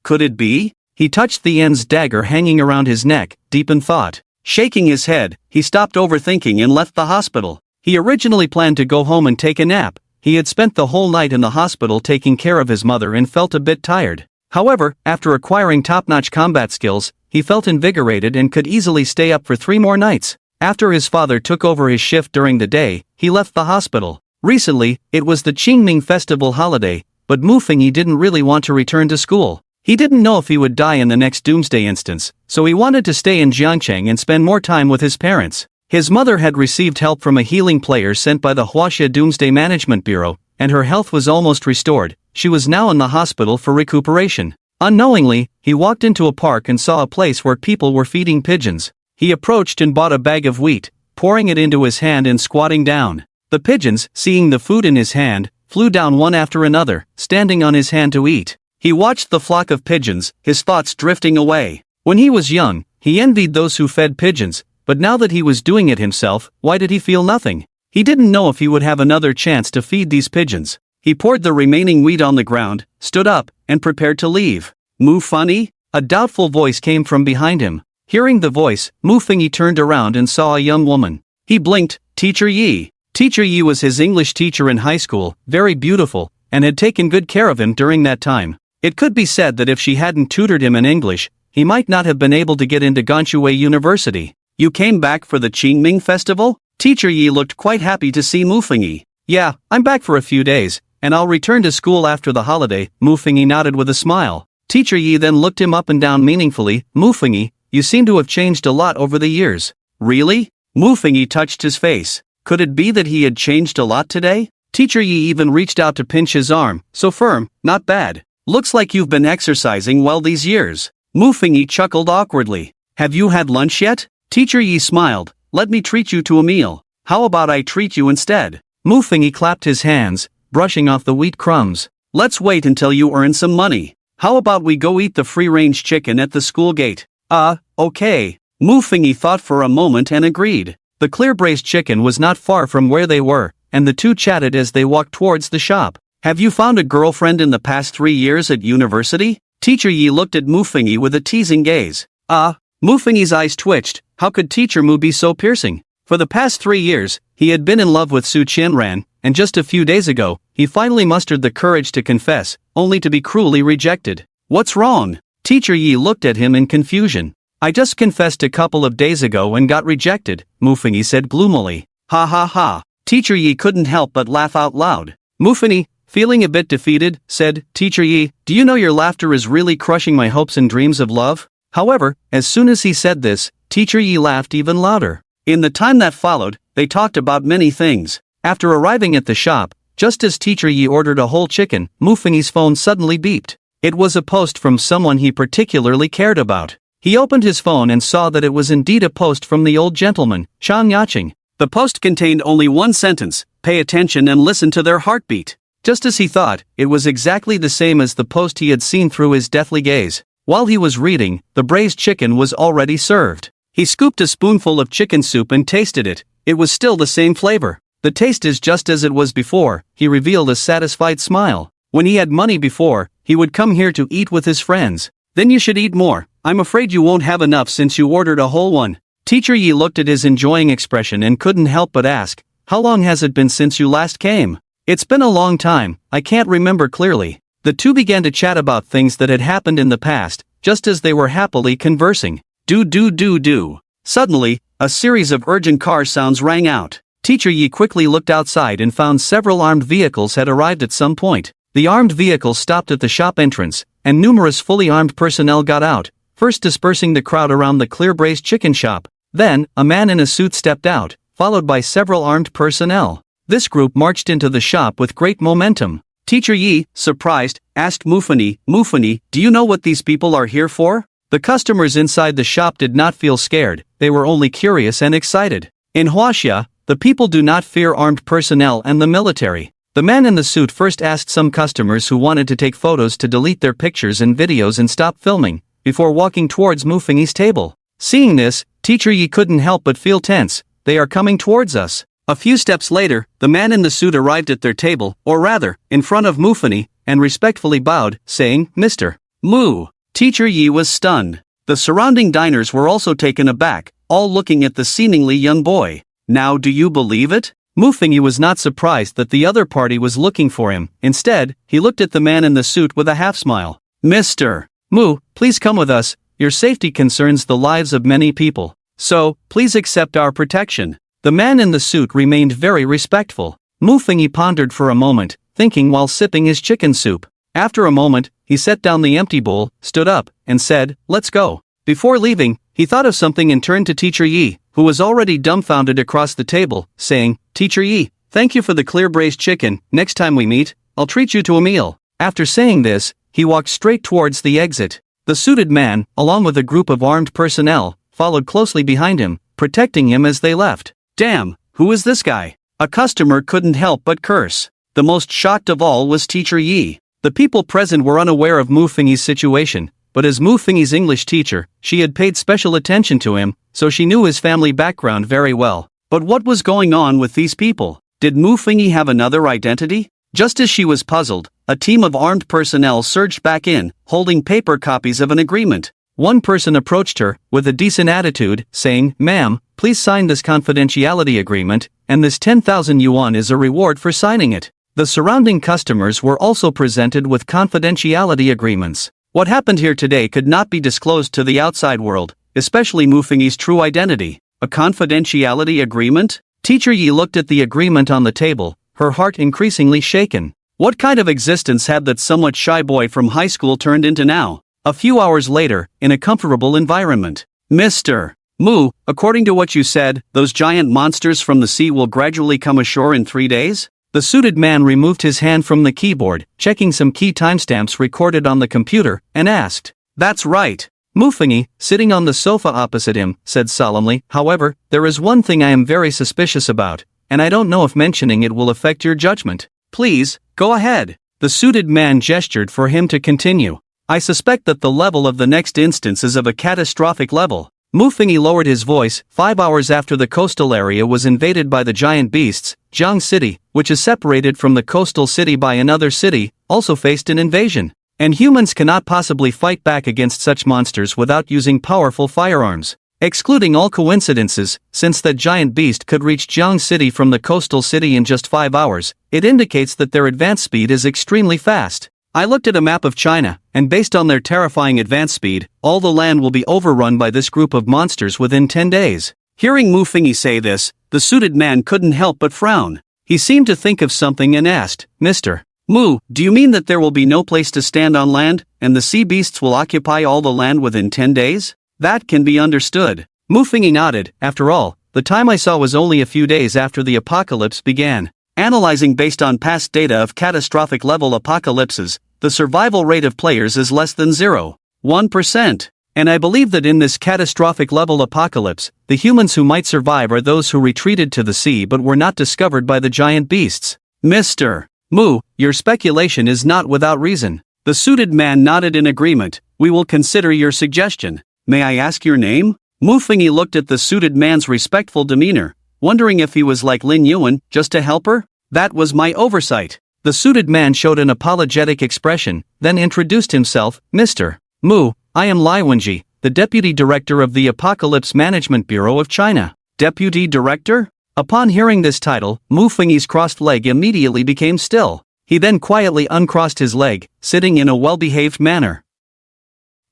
Could it be? He touched the end's dagger hanging around his neck, deep in thought. Shaking his head, he stopped overthinking and left the hospital. He originally planned to go home and take a nap. He had spent the whole night in the hospital taking care of his mother and felt a bit tired. However, after acquiring top-notch combat skills, he felt invigorated and could easily stay up for 3 more nights. After his father took over his shift during the day, he left the hospital. Recently, it was the Qingming Festival holiday, but Mu Fengyi didn't really want to return to school. He didn't know if he would die in the next Doomsday instance, so he wanted to stay in Jiangcheng and spend more time with his parents. His mother had received help from a healing player sent by the Huaxia Doomsday Management Bureau, and her health was almost restored. She was now in the hospital for recuperation. Unknowingly, he walked into a park and saw a place where people were feeding pigeons. He approached and bought a bag of wheat, pouring it into his hand and squatting down. The pigeons, seeing the food in his hand, flew down one after another, standing on his hand to eat. He watched the flock of pigeons, his thoughts drifting away. When he was young, he envied those who fed pigeons, but now that he was doing it himself, why did he feel nothing? He didn't know if he would have another chance to feed these pigeons. He poured the remaining wheat on the ground, stood up, and prepared to leave. Mu Fengyi? A doubtful voice came from behind him. Hearing the voice, Mu Fengyi turned around and saw a young woman. He blinked. Teacher Yi. Teacher Yi was his English teacher in high school, very beautiful, and had taken good care of him during that time. It could be said that if she hadn't tutored him in English, he might not have been able to get into Ganshui University. You came back for the Qingming Festival? Teacher Yi looked quite happy to see Mu Fengyi. Yeah, I'm back for a few days, and I'll return to school after the holiday. Mu Fengyi nodded with a smile. Teacher Yi then looked him up and down meaningfully. Mufengi, you seem to have changed a lot over the years. Really? Mufengi touched his face. Could it be that he had changed a lot today? Teacher Yi even reached out to pinch his arm. So firm, not bad. Looks like you've been exercising well these years. Mufengi chuckled awkwardly. Have you had lunch yet? Teacher Yi smiled. Let me treat you to a meal. How about I treat you instead? Mufengi clapped his hands, brushing off the wheat crumbs. Let's wait until you earn some money. How about we go eat the free-range chicken at the school gate? Okay. Mufengi thought for a moment and agreed. The clear-braised chicken was not far from where they were, and the two chatted as they walked towards the shop. Have you found a girlfriend in the past 3 years at university? Teacher Yi looked at Mufengi with a teasing gaze. Mufengi's eyes twitched. How could Teacher Mu be so piercing? For the past 3 years, he had been in love with Su Qianran, and just a few days ago, he finally mustered the courage to confess, only to be cruelly rejected. What's wrong? Teacher Yi looked at him in confusion. I just confessed a couple of days ago and got rejected, Mufengi said gloomily. Ha ha ha. Teacher Yi couldn't help but laugh out loud. Mufengi, feeling a bit defeated, said, Teacher Yi, do you know your laughter is really crushing my hopes and dreams of love? However, as soon as he said this, Teacher Yi laughed even louder. In the time that followed, they talked about many things. After arriving at the shop, just as Teacher Yi ordered a whole chicken, Mufengi's phone suddenly beeped. It was a post from someone he particularly cared about. He opened his phone and saw that it was indeed a post from the old gentleman, Chang Yacheng. The post contained only one sentence: pay attention and listen to their heartbeat. Just as he thought, it was exactly the same as the post he had seen through his deathly gaze. While he was reading, the braised chicken was already served. He scooped a spoonful of chicken soup and tasted it. It was still the same flavor. The taste is just as it was before, he revealed a satisfied smile. When he had money before, he would come here to eat with his friends. Then you should eat more. I'm afraid you won't have enough since you ordered a whole one. Teacher Yi looked at his enjoying expression and couldn't help but ask, how long has it been since you last came? It's been a long time, I can't remember clearly. The two began to chat about things that had happened in the past, just as they were happily conversing. Do. Suddenly, a series of urgent car sounds rang out. Teacher Yi quickly looked outside and found several armed vehicles had arrived at some point. The armed vehicles stopped at the shop entrance, and numerous fully armed personnel got out, first dispersing the crowd around the clear-braised chicken shop. Then, a man in a suit stepped out, followed by several armed personnel. This group marched into the shop with great momentum. Teacher Yi, surprised, asked Mufengi, do you know what these people are here for? The customers inside the shop did not feel scared, they were only curious and excited. In Huaxia, the people do not fear armed personnel and the military. The man in the suit first asked some customers who wanted to take photos to delete their pictures and videos and stop filming, before walking towards Mufengi's table. Seeing this, Teacher Yi couldn't help but feel tense. They are coming towards us. A few steps later, the man in the suit arrived at their table, or rather, in front of Mufengi, and respectfully bowed, saying, Mr. Mu. Teacher Yi was stunned. The surrounding diners were also taken aback, all looking at the seemingly young boy. Now do you believe it? Mufengi was not surprised that the other party was looking for him. Instead, he looked at the man in the suit with a half-smile. Mr. Mu, please come with us. Your safety concerns the lives of many people. So, please accept our protection. The man in the suit remained very respectful. Mufengi pondered for a moment, thinking while sipping his chicken soup. After a moment, he set down the empty bowl, stood up, and said, let's go. Before leaving, he thought of something and turned to Teacher Yi, who was already dumbfounded across the table, saying, Teacher Yi, thank you for the clear-braised chicken. Next time we meet, I'll treat you to a meal. After saying this, he walked straight towards the exit. The suited man, along with a group of armed personnel, followed closely behind him, protecting him as they left. Damn, who is this guy? A customer couldn't help but curse. The most shocked of all was Teacher Yi. The people present were unaware of Mufengi's situation, but as Mufengi's English teacher, she had paid special attention to him, so she knew his family background very well. But what was going on with these people? Did Mufengi have another identity? Just as she was puzzled, a team of armed personnel surged back in, holding paper copies of an agreement. One person approached her, with a decent attitude, saying, Ma'am, please sign this confidentiality agreement, and this 10,000 yuan is a reward for signing it. The surrounding customers were also presented with confidentiality agreements. What happened here today could not be disclosed to the outside world, especially Mufengi's true identity. A confidentiality agreement? Teacher Yi looked at the agreement on the table, her heart increasingly shaken. What kind of existence had that somewhat shy boy from high school turned into now? A few hours later, in a comfortable environment. Mr. Mu, according to what you said, those giant monsters from the sea will gradually come ashore in 3 days? The suited man removed his hand from the keyboard, checking some key timestamps recorded on the computer, and asked. That's right. Mu Fengyi, sitting on the sofa opposite him, said solemnly, however, there is one thing I am very suspicious about, and I don't know if mentioning it will affect your judgment. Please, go ahead. The suited man gestured for him to continue. I suspect that the level of the next instance is of a catastrophic level. Mu Fengyi lowered his voice. 5 hours after the coastal area was invaded by the giant beasts, Jiang City, which is separated from the coastal city by another city, also faced an invasion. And humans cannot possibly fight back against such monsters without using powerful firearms. Excluding all coincidences, since that giant beast could reach Jiang City from the coastal city in just 5 hours, it indicates that their advance speed is extremely fast. I looked at a map of China, and based on their terrifying advance speed, all the land will be overrun by this group of monsters within 10 days. Hearing Mu Fengyi say this, the suited man couldn't help but frown. He seemed to think of something and asked, Mr. Mu, do you mean that there will be no place to stand on land, and the sea beasts will occupy all the land within 10 days? That can be understood. Mu Fengyi nodded. After all, the time I saw was only a few days after the apocalypse began. Analyzing based on past data of catastrophic level apocalypses, the survival rate of players is less than 0.1%. And I believe that in this catastrophic level apocalypse, the humans who might survive are those who retreated to the sea but were not discovered by the giant beasts. Mr. Mu, your speculation is not without reason. The suited man nodded in agreement. We will consider your suggestion. May I ask your name? Mu Fengyi looked at the suited man's respectful demeanor, wondering if he was like Lin Yuan, just a helper? That was my oversight. The suited man showed an apologetic expression, then introduced himself. Mr. Mu, I am Lai Wenji, the Deputy Director of the Apocalypse Management Bureau of China. Deputy Director? Upon hearing this title, Mu Fengyi's crossed leg immediately became still. He then quietly uncrossed his leg, sitting in a well-behaved manner.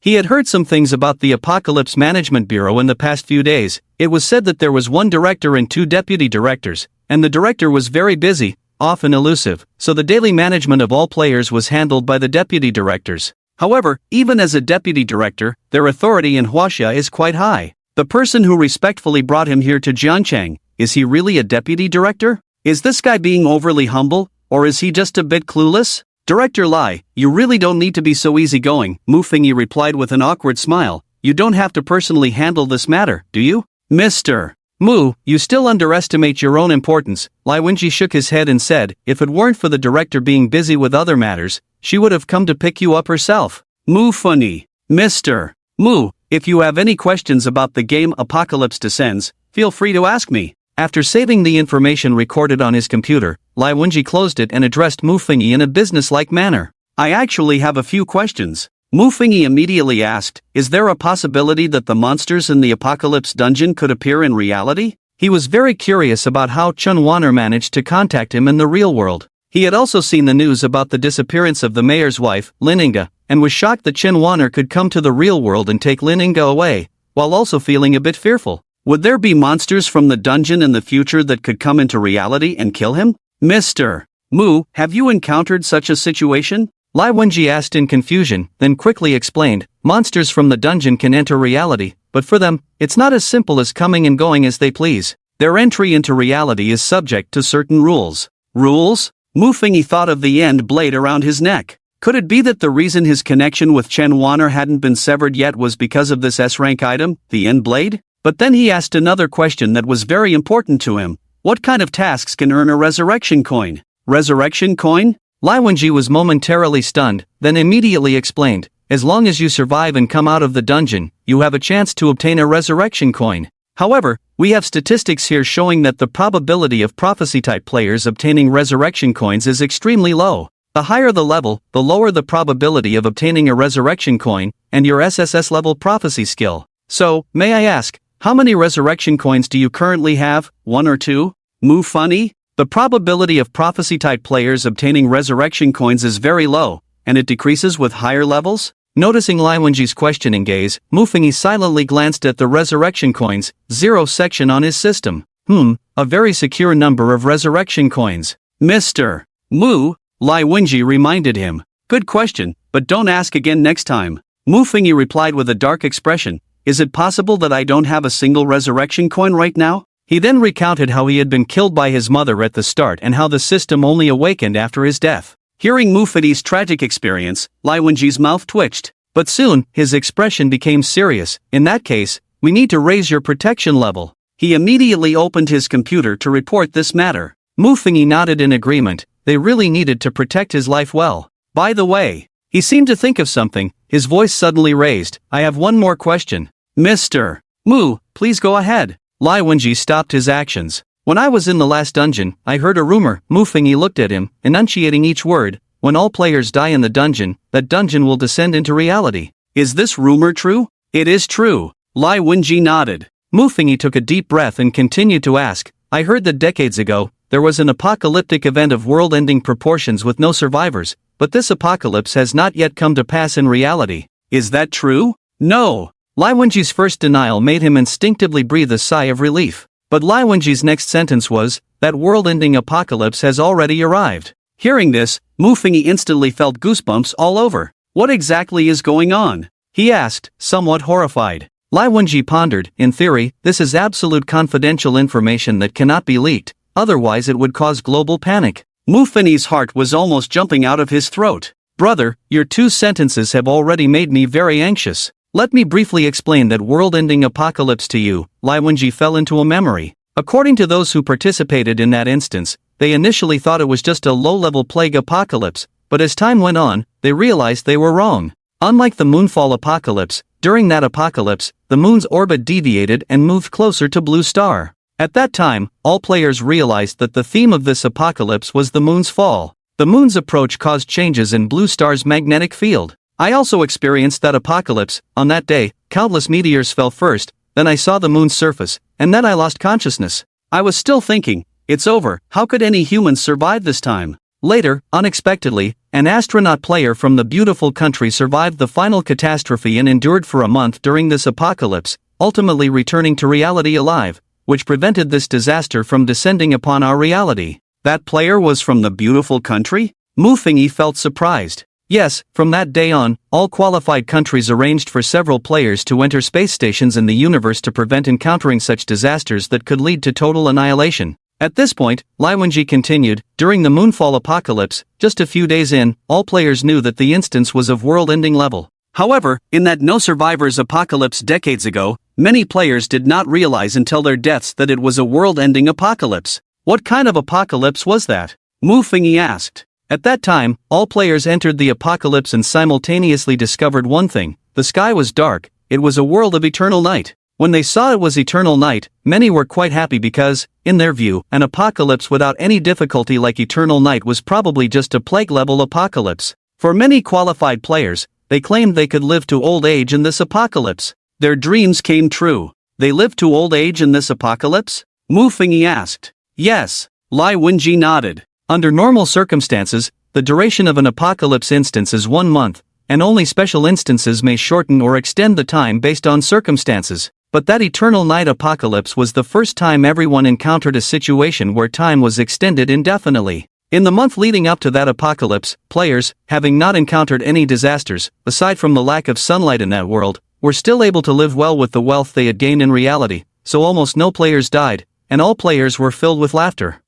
He had heard some things about the Apocalypse Management Bureau in the past few days. It was said that there was one director and 2 deputy directors, and the director was very busy, often elusive, so the daily management of all players was handled by the deputy directors. However, even as a deputy director, their authority in Huaxia is quite high. The person who respectfully brought him here to Jiangchang, is he really a deputy director? Is this guy being overly humble, or is he just a bit clueless? Director Lai, you really don't need to be so easygoing, Mu Fengyi replied with an awkward smile. You don't have to personally handle this matter, do you? Mr. Mu, you still underestimate your own importance. Lai Wenji shook his head and said, if it weren't for the director being busy with other matters, she would have come to pick you up herself. Mu Fengyi. Mr. Mu, if you have any questions about the game Apocalypse Descends, feel free to ask me. After saving the information recorded on his computer, Lai Wenji closed it and addressed Mu Fengyi in a business-like manner. I actually have a few questions. Mu Fengyi immediately asked, is there a possibility that the monsters in the Apocalypse dungeon could appear in reality? He was very curious about how Chen Wanner managed to contact him in the real world. He had also seen the news about the disappearance of the mayor's wife, Lin Inga, and was shocked that Chen Wanner could come to the real world and take Lin Inga away, while also feeling a bit fearful. Would there be monsters from the dungeon in the future that could come into reality and kill him? Mr. Mu, have you encountered such a situation? Lai Wenji asked in confusion, then quickly explained, monsters from the dungeon can enter reality, but for them, it's not as simple as coming and going as they please. Their entry into reality is subject to certain rules. Rules? Mu Fengyi thought of the end blade around his neck. Could it be that the reason his connection with Chen Wanner hadn't been severed yet was because of this S-rank item, the end blade? But then he asked another question that was very important to him. What kind of tasks can earn a resurrection coin? Resurrection coin? Lai Wenji was momentarily stunned, then immediately explained, as long as you survive and come out of the dungeon, you have a chance to obtain a resurrection coin. However, we have statistics here showing that the probability of prophecy-type players obtaining resurrection coins is extremely low. The higher the level, the lower the probability of obtaining a resurrection coin, and your Sss-Level prophecy skill. So, may I ask, how many resurrection coins do you currently have, 1 or 2? Mu Fengyi? The probability of prophecy-type players obtaining resurrection coins is very low, and it decreases with higher levels? Noticing Lai Wenji's questioning gaze, Mu Fengyi silently glanced at the resurrection coins, 0 section on his system. A very secure number of resurrection coins. Mr. Mu, Lai Wenji reminded him. Good question, but don't ask again next time. Mu Fengyi replied with a dark expression. Is it possible that I don't have a single resurrection coin right now? He then recounted how he had been killed by his mother at the start and how the system only awakened after his death. Hearing Mu Fengyi's tragic experience, Lai Wenji's mouth twitched. But soon, his expression became serious. In that case, we need to raise your protection level. He immediately opened his computer to report this matter. Mu Fengyi nodded in agreement. They really needed to protect his life well. By the way, he seemed to think of something, his voice suddenly raised. I have one more question. Mr. Mu, please go ahead. Lai Wenji stopped his actions. When I was in the last dungeon, I heard a rumor. Mu Fengyi looked at him, enunciating each word. When all players die in the dungeon, that dungeon will descend into reality. Is this rumor true? It is true. Lai Wenji nodded. Mu Fengyi took a deep breath and continued to ask. I heard that decades ago, there was an apocalyptic event of world-ending proportions with no survivors, but this apocalypse has not yet come to pass in reality. Is that true? No. Lai Wenji's first denial made him instinctively breathe a sigh of relief. But Lai Wenji's next sentence was, that world-ending apocalypse has already arrived. Hearing this, Mu Fengyi instantly felt goosebumps all over. What exactly is going on? He asked, somewhat horrified. Lai Wenji pondered. In theory, this is absolute confidential information that cannot be leaked, otherwise it would cause global panic. Mu Fengyi's heart was almost jumping out of his throat. Brother, your 2 sentences have already made me very anxious. Let me briefly explain that world-ending apocalypse to you. Lai Wenji fell into a memory. According to those who participated in that instance, they initially thought it was just a low-level plague apocalypse, but as time went on, they realized they were wrong. Unlike the moonfall apocalypse, during that apocalypse, the moon's orbit deviated and moved closer to Blue Star. At that time, all players realized that the theme of this apocalypse was the moon's fall. The moon's approach caused changes in Blue Star's magnetic field. I also experienced that apocalypse. On that day, countless meteors fell first, then I saw the moon's surface, and then I lost consciousness. I was still thinking, it's over, how could any humans survive this time? Later, unexpectedly, an astronaut player from the beautiful country survived the final catastrophe and endured for a month during this apocalypse, ultimately returning to reality alive, which prevented this disaster from descending upon our reality. That player was from the beautiful country? Mu Fengyi felt surprised. Yes, from that day on, all qualified countries arranged for several players to enter space stations in the universe to prevent encountering such disasters that could lead to total annihilation. At this point, Lai Wenji continued, during the moonfall apocalypse, just a few days in, all players knew that the instance was of world-ending level. However, in that no survivors apocalypse decades ago, many players did not realize until their deaths that it was a world-ending apocalypse. What kind of apocalypse was that? Mu Fengyi asked. At that time, all players entered the apocalypse and simultaneously discovered one thing: the sky was dark, it was a world of eternal night. When they saw it was eternal night, many were quite happy because, in their view, an apocalypse without any difficulty like eternal night was probably just a plague-level apocalypse. For many qualified players, they claimed they could live to old age in this apocalypse. Their dreams came true. They lived to old age in this apocalypse? Mu Fengyi asked. Yes. Lai Wenji nodded. Under normal circumstances, the duration of an apocalypse instance is 1 month, and only special instances may shorten or extend the time based on circumstances. But that eternal night apocalypse was the first time everyone encountered a situation where time was extended indefinitely. In the month leading up to that apocalypse, players, having not encountered any disasters, aside from the lack of sunlight in that world, were still able to live well with the wealth they had gained in reality, so almost no players died, and all players were filled with laughter.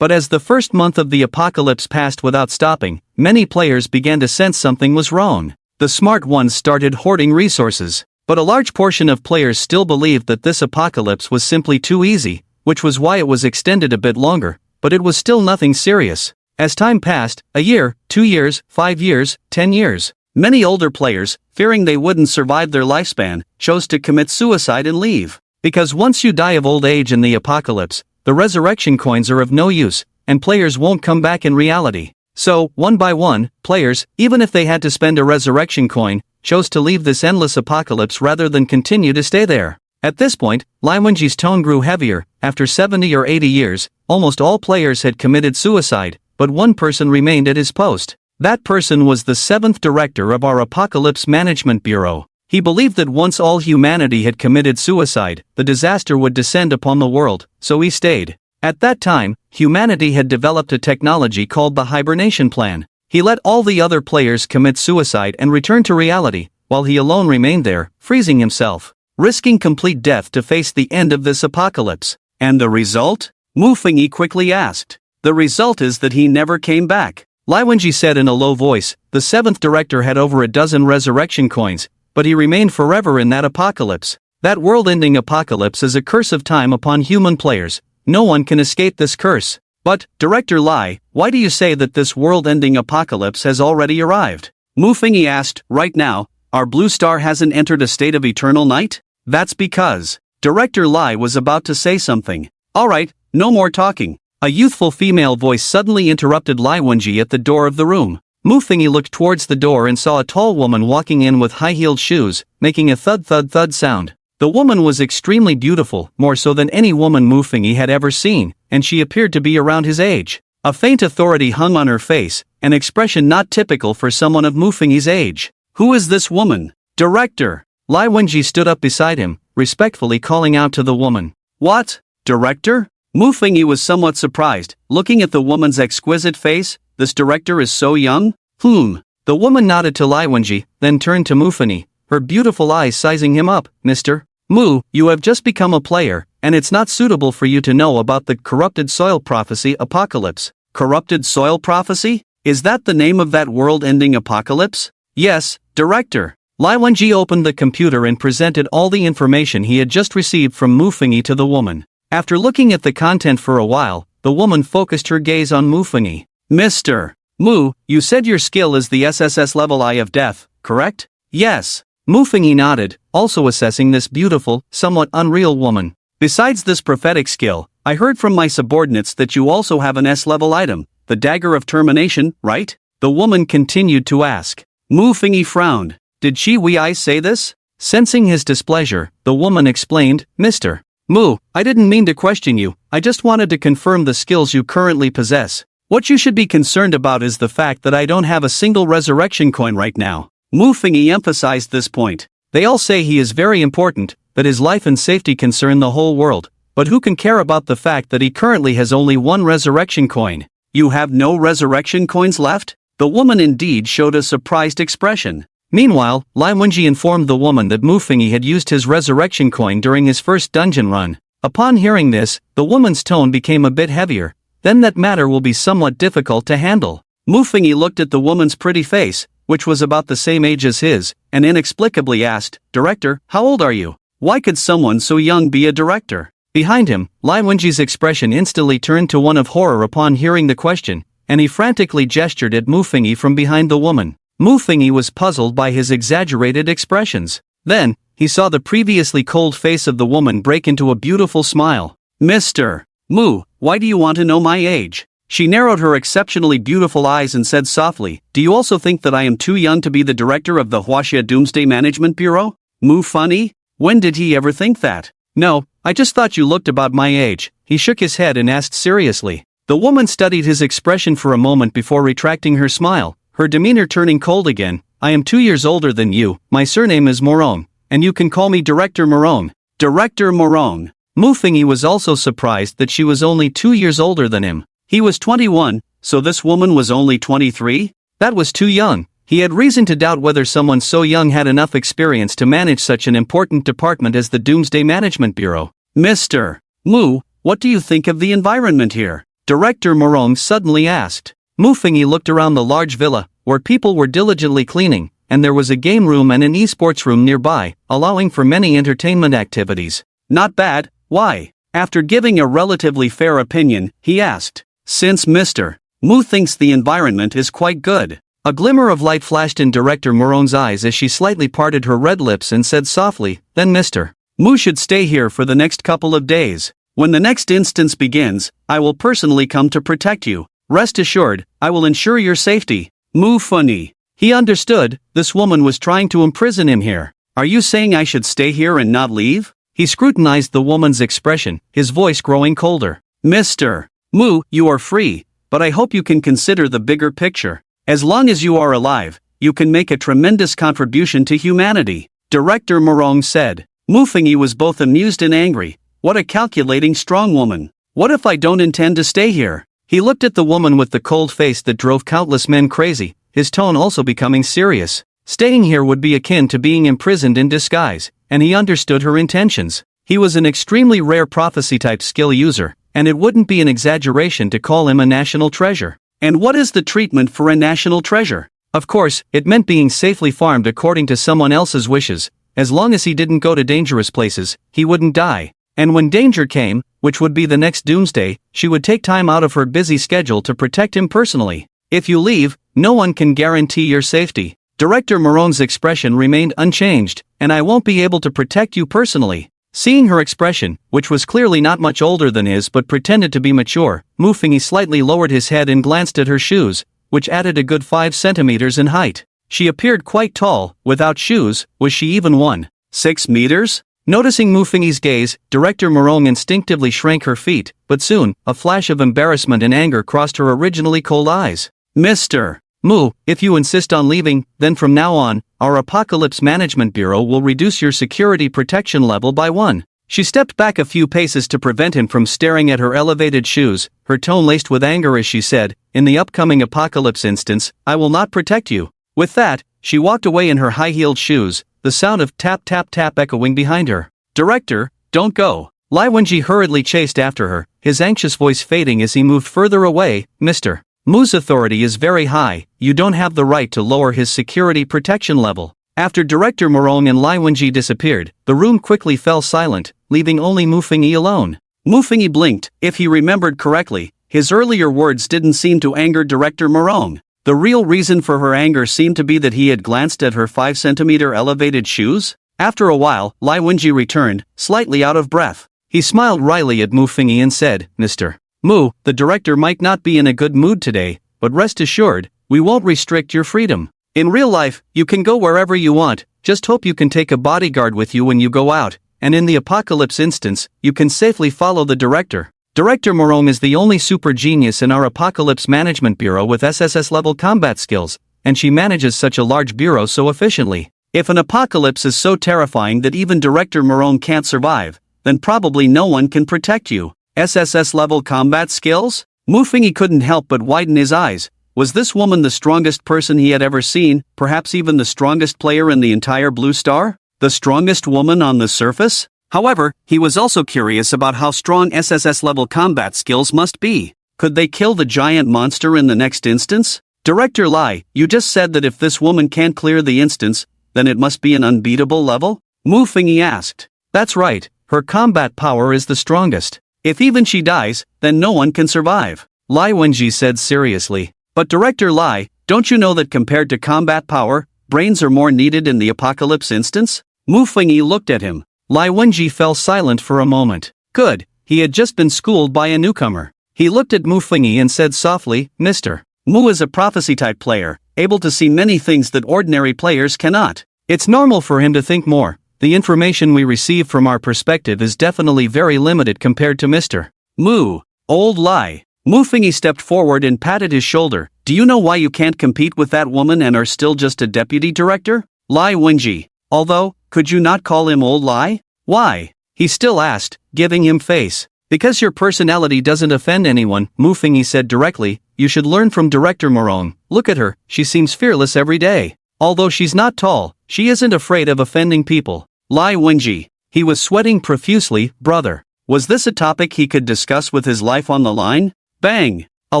But as the first month of the apocalypse passed without stopping, many players began to sense something was wrong. The smart ones started hoarding resources. But a large portion of players still believed that this apocalypse was simply too easy, which was why it was extended a bit longer, but it was still nothing serious. As time passed, a year, 2 years, 5 years, 10 years, many older players, fearing they wouldn't survive their lifespan, chose to commit suicide and leave. Because once you die of old age in the apocalypse, the resurrection coins are of no use, and players won't come back in reality. So, one by one, players, even if they had to spend a resurrection coin, chose to leave this endless apocalypse rather than continue to stay there. At this point, Lai Wenji's tone grew heavier. After 70 or 80 years, almost all players had committed suicide, but one person remained at his post. That person was the 7th director of our Apocalypse Management Bureau. He believed that once all humanity had committed suicide, the disaster would descend upon the world, so he stayed. At that time, humanity had developed a technology called the hibernation plan. He let all the other players commit suicide and return to reality, while he alone remained there, freezing himself, risking complete death to face the end of this apocalypse. And the result? Mu Fengyi quickly asked. The result is that he never came back. Lai Wenji said in a low voice. The seventh director had over a dozen resurrection coins, but he remained forever in that apocalypse. That world-ending apocalypse is a curse of time upon human players. No one can escape this curse. But, Director Lai, why do you say that this world-ending apocalypse has already arrived? Mu Fengyi asked. Right now, our blue star hasn't entered a state of eternal night? That's because... Director Lai was about to say something. Alright, no more talking. A youthful female voice suddenly interrupted Lai Wenji at the door of the room. Mu Fengyi looked towards the door and saw a tall woman walking in with high-heeled shoes, making a thud-thud-thud sound. The woman was extremely beautiful, more so than any woman Mu Fengyi had ever seen, and she appeared to be around his age. A faint authority hung on her face, an expression not typical for someone of Mu Fengyi's age. Who is this woman? Director! Lai Wenji stood up beside him, respectfully calling out to the woman. What? Director? Mu Fengyi was somewhat surprised, looking at the woman's exquisite face. This director is so young? The woman nodded to Lai Wenji, then turned to Mu Fengyi, her beautiful eyes sizing him up. Mr. Mu, you have just become a player, and it's not suitable for you to know about the corrupted soil prophecy apocalypse. Corrupted soil prophecy? Is that the name of that world-ending apocalypse? Yes, Director. Lai Wenji opened the computer and presented all the information he had just received from Mu Fengyi to the woman. After looking at the content for a while, the woman focused her gaze on Mu Fengyi. Mr. Mu, you said your skill is the Sss-Level Eye of Death, correct? Yes. Mu Fengyi nodded, also assessing this beautiful, somewhat unreal woman. Besides this prophetic skill, I heard from my subordinates that you also have an S-level item, the Dagger of Termination, right? The woman continued to ask. Mu Fengyi frowned. Did I say this? Sensing his displeasure, the woman explained. Mr. Mu, I didn't mean to question you, I just wanted to confirm the skills you currently possess. What you should be concerned about is the fact that I don't have a single resurrection coin right now. Mu Fengyi emphasized this point. They all say he is very important, that his life and safety concern the whole world, but who can care about the fact that he currently has only one resurrection coin? You have no resurrection coins left? The woman indeed showed a surprised expression. Meanwhile, Lai Wenji informed the woman that Mu Fengyi had used his resurrection coin during his first dungeon run. Upon hearing this, the woman's tone became a bit heavier. Then that matter will be somewhat difficult to handle. Mu Fengyi looked at the woman's pretty face, which was about the same age as his, and inexplicably asked, Director, how old are you? Why could someone so young be a director? Behind him, Lai Wenji's expression instantly turned to one of horror upon hearing the question, and he frantically gestured at Mu Fengyi from behind the woman. Mu Fengyi was puzzled by his exaggerated expressions. Then, he saw the previously cold face of the woman break into a beautiful smile. Mr. Mu, why do you want to know my age? She narrowed her exceptionally beautiful eyes and said softly, Do you also think that I am too young to be the director of the Huaxia Doomsday Management Bureau? Mu Fengyi? When did he ever think that? No, I just thought you looked about my age. He shook his head and asked seriously. The woman studied his expression for a moment before retracting her smile, her demeanor turning cold again. I am 2 years older than you, my surname is Morone, and you can call me Director Morone. Director Morone. Mu Fengyi was also surprised that she was only 2 years older than him. He was 21, so this woman was only 23? That was too young. He had reason to doubt whether someone so young had enough experience to manage such an important department as the Doomsday Management Bureau. Mr. Mu, what do you think of the environment here? Director Morone suddenly asked. Mu Fengyi looked around the large villa, where people were diligently cleaning, and there was a game room and an esports room nearby, allowing for many entertainment activities. Not bad, why? After giving a relatively fair opinion, he asked. Since Mr. Mu thinks the environment is quite good. A glimmer of light flashed in Director Morone's eyes as she slightly parted her red lips and said softly, Then Mr. Mu should stay here for the next couple of days. When the next instance begins, I will personally come to protect you. Rest assured, I will ensure your safety. Mu Fengyi. He understood, this woman was trying to imprison him here. Are you saying I should stay here and not leave? He scrutinized the woman's expression, his voice growing colder. Mr. Mu, you are free, but I hope you can consider the bigger picture. As long as you are alive, you can make a tremendous contribution to humanity. Director Morone said. Mu Fengyi was both amused and angry. What a calculating strong woman. What if I don't intend to stay here? He looked at the woman with the cold face that drove countless men crazy, his tone also becoming serious. Staying here would be akin to being imprisoned in disguise, and he understood her intentions. He was an extremely rare prophecy-type skill user, and it wouldn't be an exaggeration to call him a national treasure. And what is the treatment for a national treasure? Of course, it meant being safely farmed according to someone else's wishes. As long as he didn't go to dangerous places, he wouldn't die. And when danger came, which would be the next Doomsday, she would take time out of her busy schedule to protect him personally. If you leave, no one can guarantee your safety. Director Moron's expression remained unchanged, and I won't be able to protect you personally. Seeing her expression, which was clearly not much older than his but pretended to be mature, Mufengi slightly lowered his head and glanced at her shoes, which added a good 5 centimeters in height. She appeared quite tall. Without shoes, was she even 1.6 meters? Noticing Mufengi's gaze, Director Morong instinctively shrank her feet, but soon, a flash of embarrassment and anger crossed her originally cold eyes. Mr. Mu, if you insist on leaving, then from now on, our Apocalypse Management Bureau will reduce your security protection level by 1. She stepped back a few paces to prevent him from staring at her elevated shoes, her tone laced with anger as she said, in the upcoming apocalypse instance, I will not protect you. With that, she walked away in her high-heeled shoes, the sound of tap tap tap echoing behind her. Director, don't go. Lai Wenji hurriedly chased after her, his anxious voice fading as he moved further away. Mr. Mu's authority is very high, you don't have the right to lower his security protection level. After Director Morong and Lai Wenji disappeared, the room quickly fell silent, leaving only Mufengi alone. Mufengi blinked. If he remembered correctly, his earlier words didn't seem to anger Director Morong. The real reason for her anger seemed to be that he had glanced at her 5-centimeter elevated shoes. After a while, Lai Wenji returned, slightly out of breath. He smiled wryly at Mufengi and said, Mr. Mu, the director might not be in a good mood today, but rest assured, we won't restrict your freedom. In real life, you can go wherever you want, just hope you can take a bodyguard with you when you go out, and in the apocalypse instance, you can safely follow the director. Director Morong is the only super genius in our Apocalypse Management Bureau with Sss-Level combat skills, and she manages such a large bureau so efficiently. If an apocalypse is so terrifying that even Director Morong can't survive, then probably no one can protect you. Sss-Level combat skills? Mufengi couldn't help but widen his eyes. Was this woman the strongest person he had ever seen, perhaps even the strongest player in the entire Blue Star? The strongest woman on the surface? However, he was also curious about how strong Sss-Level combat skills must be. Could they kill the giant monster in the next instance? Director Lai, you just said that if this woman can't clear the instance, then it must be an unbeatable level? Mufengi asked. That's right, her combat power is the strongest. If even she dies, then no one can survive. Lai Wenji said seriously. But Director Lai, don't you know that compared to combat power, brains are more needed in the apocalypse instance? Mufengi looked at him. Lai Wenji fell silent for a moment. Good, he had just been schooled by a newcomer. He looked at Mufengi and said softly, Mr. Mu is a prophecy-type player, able to see many things that ordinary players cannot. It's normal for him to think more. The information we receive from our perspective is definitely very limited compared to Mr. Mu. Old Lai. Mufengi stepped forward and patted his shoulder. Do you know why you can't compete with that woman and are still just a deputy director? Lai Wenji. Although, could you not call him Old Lai? Why? He still asked, giving him face. Because your personality doesn't offend anyone, Mufengi said directly. You should learn from Director Morong. Look at her, she seems fearless every day. Although she's not tall, she isn't afraid of offending people. Lai Wenji. He was sweating profusely. Brother. Was this a topic he could discuss with his life on the line? Bang! A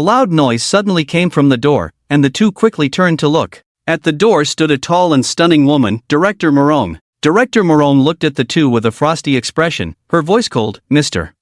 loud noise suddenly came from the door, and the two quickly turned to look. At the door stood a tall and stunning woman, Director Morong. Director Morong looked at the two with a frosty expression, her voice cold. Mr.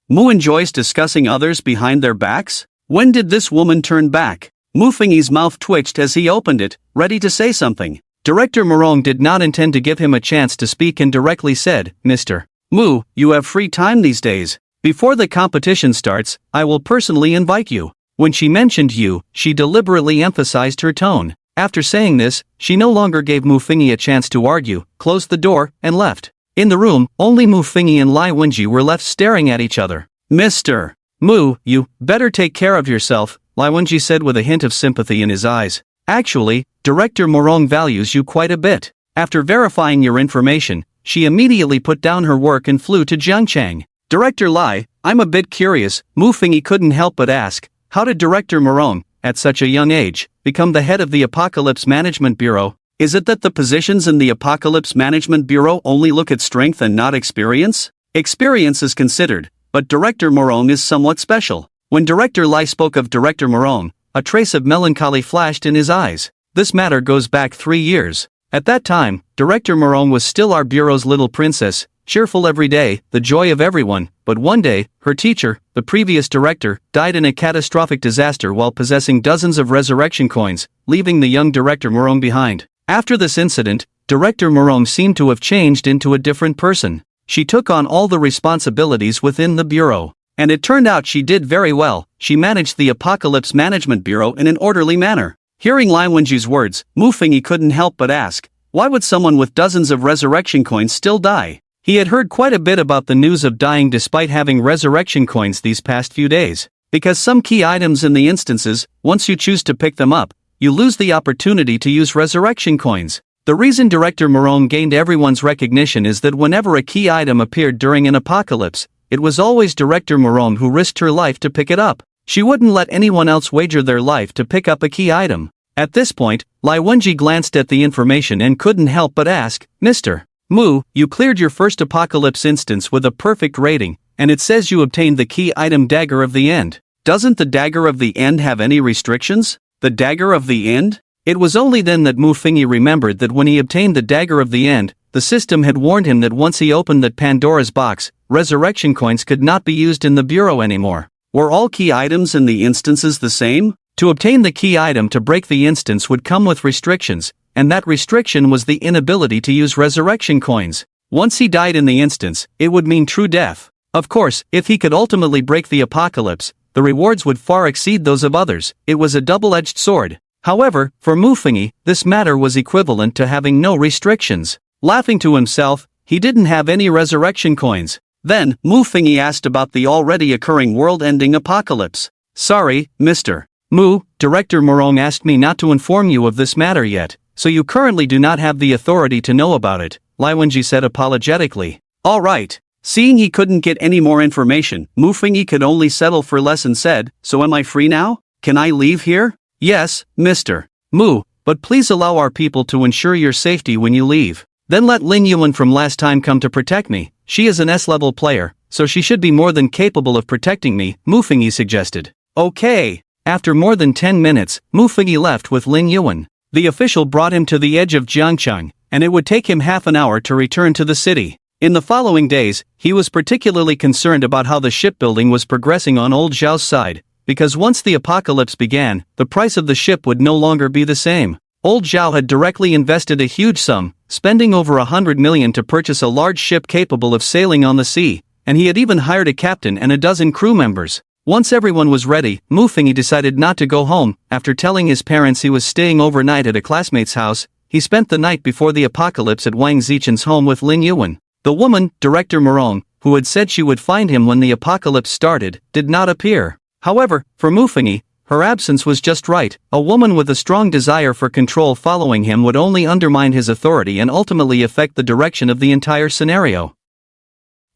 Mu enjoys discussing others behind their backs? When did this woman turn back? Mufengi's mouth twitched as he opened it, ready to say something. Director Morong did not intend to give him a chance to speak and directly said, Mr. Mu, you have free time these days. Before the competition starts, I will personally invite you. When she mentioned you, she deliberately emphasized her tone. After saying this, she no longer gave Mufengi a chance to argue, closed the door, and left. In the room, only Mufengi and Lai Wenji were left staring at each other. Mr. Mu, you better take care of yourself, Lai Wenji said with a hint of sympathy in his eyes. Actually, Director Morong values you quite a bit. After verifying your information, she immediately put down her work and flew to Jiangchang. Director Lai, I'm a bit curious. Mu Fingyi couldn't help but ask, how did Director Morone, at such a young age, become the head of the Apocalypse Management Bureau? Is it that the positions in the Apocalypse Management Bureau only look at strength and not experience? Experience is considered, but Director Morone is somewhat special. When Director Lai spoke of Director Morone, a trace of melancholy flashed in his eyes. This matter goes back 3 years. At that time, Director Morone was still our bureau's little princess, cheerful every day, the joy of everyone, but one day, her teacher, the previous director, died in a catastrophic disaster while possessing dozens of resurrection coins, leaving the young Director Morone behind. After this incident, Director Morone seemed to have changed into a different person. She took on all the responsibilities within the bureau. And it turned out she did very well. She managed the Apocalypse Management Bureau in an orderly manner. Hearing Lai Wenji's words, Mu Fingyi couldn't help but ask, why would someone with dozens of resurrection coins still die? He had heard quite a bit about the news of dying despite having resurrection coins these past few days. Because some key items in the instances, once you choose to pick them up, you lose the opportunity to use resurrection coins. The reason Director Morone gained everyone's recognition is that whenever a key item appeared during an apocalypse, it was always Director Morone who risked her life to pick it up. She wouldn't let anyone else wager their life to pick up a key item. At this point, Lai Wenji glanced at the information and couldn't help but ask, Mr. Mu, you cleared your first apocalypse instance with a perfect rating, and it says you obtained the key item Dagger of the End. Doesn't the Dagger of the End have any restrictions? The Dagger of the End? It was only then that Mu Fingyi remembered that when he obtained the Dagger of the End, the system had warned him that once he opened that Pandora's box, resurrection coins could not be used in the bureau anymore. Were all key items in the instances the same? To obtain the key item to break the instance would come with restrictions, and that restriction was the inability to use resurrection coins. Once he died in the instance, it would mean true death. Of course, if he could ultimately break the apocalypse, the rewards would far exceed those of others. It was a double-edged sword. However, for Mu Fingyi, this matter was equivalent to having no restrictions. Laughing to himself, he didn't have any resurrection coins. Then, Mu Fingyi asked about the already occurring world-ending apocalypse. Sorry, Mr. Mu, Director Morone asked me not to inform you of this matter yet, so you currently do not have the authority to know about it, Lai Wenji said apologetically. All right. Seeing he couldn't get any more information, Mu Fingyi could only settle for less and said, so am I free now? Can I leave here? Yes, Mr. Mu, but please allow our people to ensure your safety when you leave. Then let Lin Yuan from last time come to protect me. She is an S-level player, so she should be more than capable of protecting me, Mu Fingyi suggested. Okay. After more than 10 minutes, Mu Fingyi left with Lin Yuan. The official brought him to the edge of Jiangcheng, and it would take him half an hour to return to the city. In the following days, he was particularly concerned about how the shipbuilding was progressing on Old Zhao's side, because once the apocalypse began, the price of the ship would no longer be the same. Old Zhao had directly invested a huge sum, spending over 100 million to purchase a large ship capable of sailing on the sea, and he had even hired a captain and a dozen crew members. Once everyone was ready, Mu Fingyi decided not to go home. After telling his parents he was staying overnight at a classmate's house, he spent the night before the apocalypse at Wang Zichen's home with Lin Yuan. The woman, Director Morone, who had said she would find him when the apocalypse started, did not appear. However, for Mu Fingyi, her absence was just right. A woman with a strong desire for control following him would only undermine his authority and ultimately affect the direction of the entire scenario.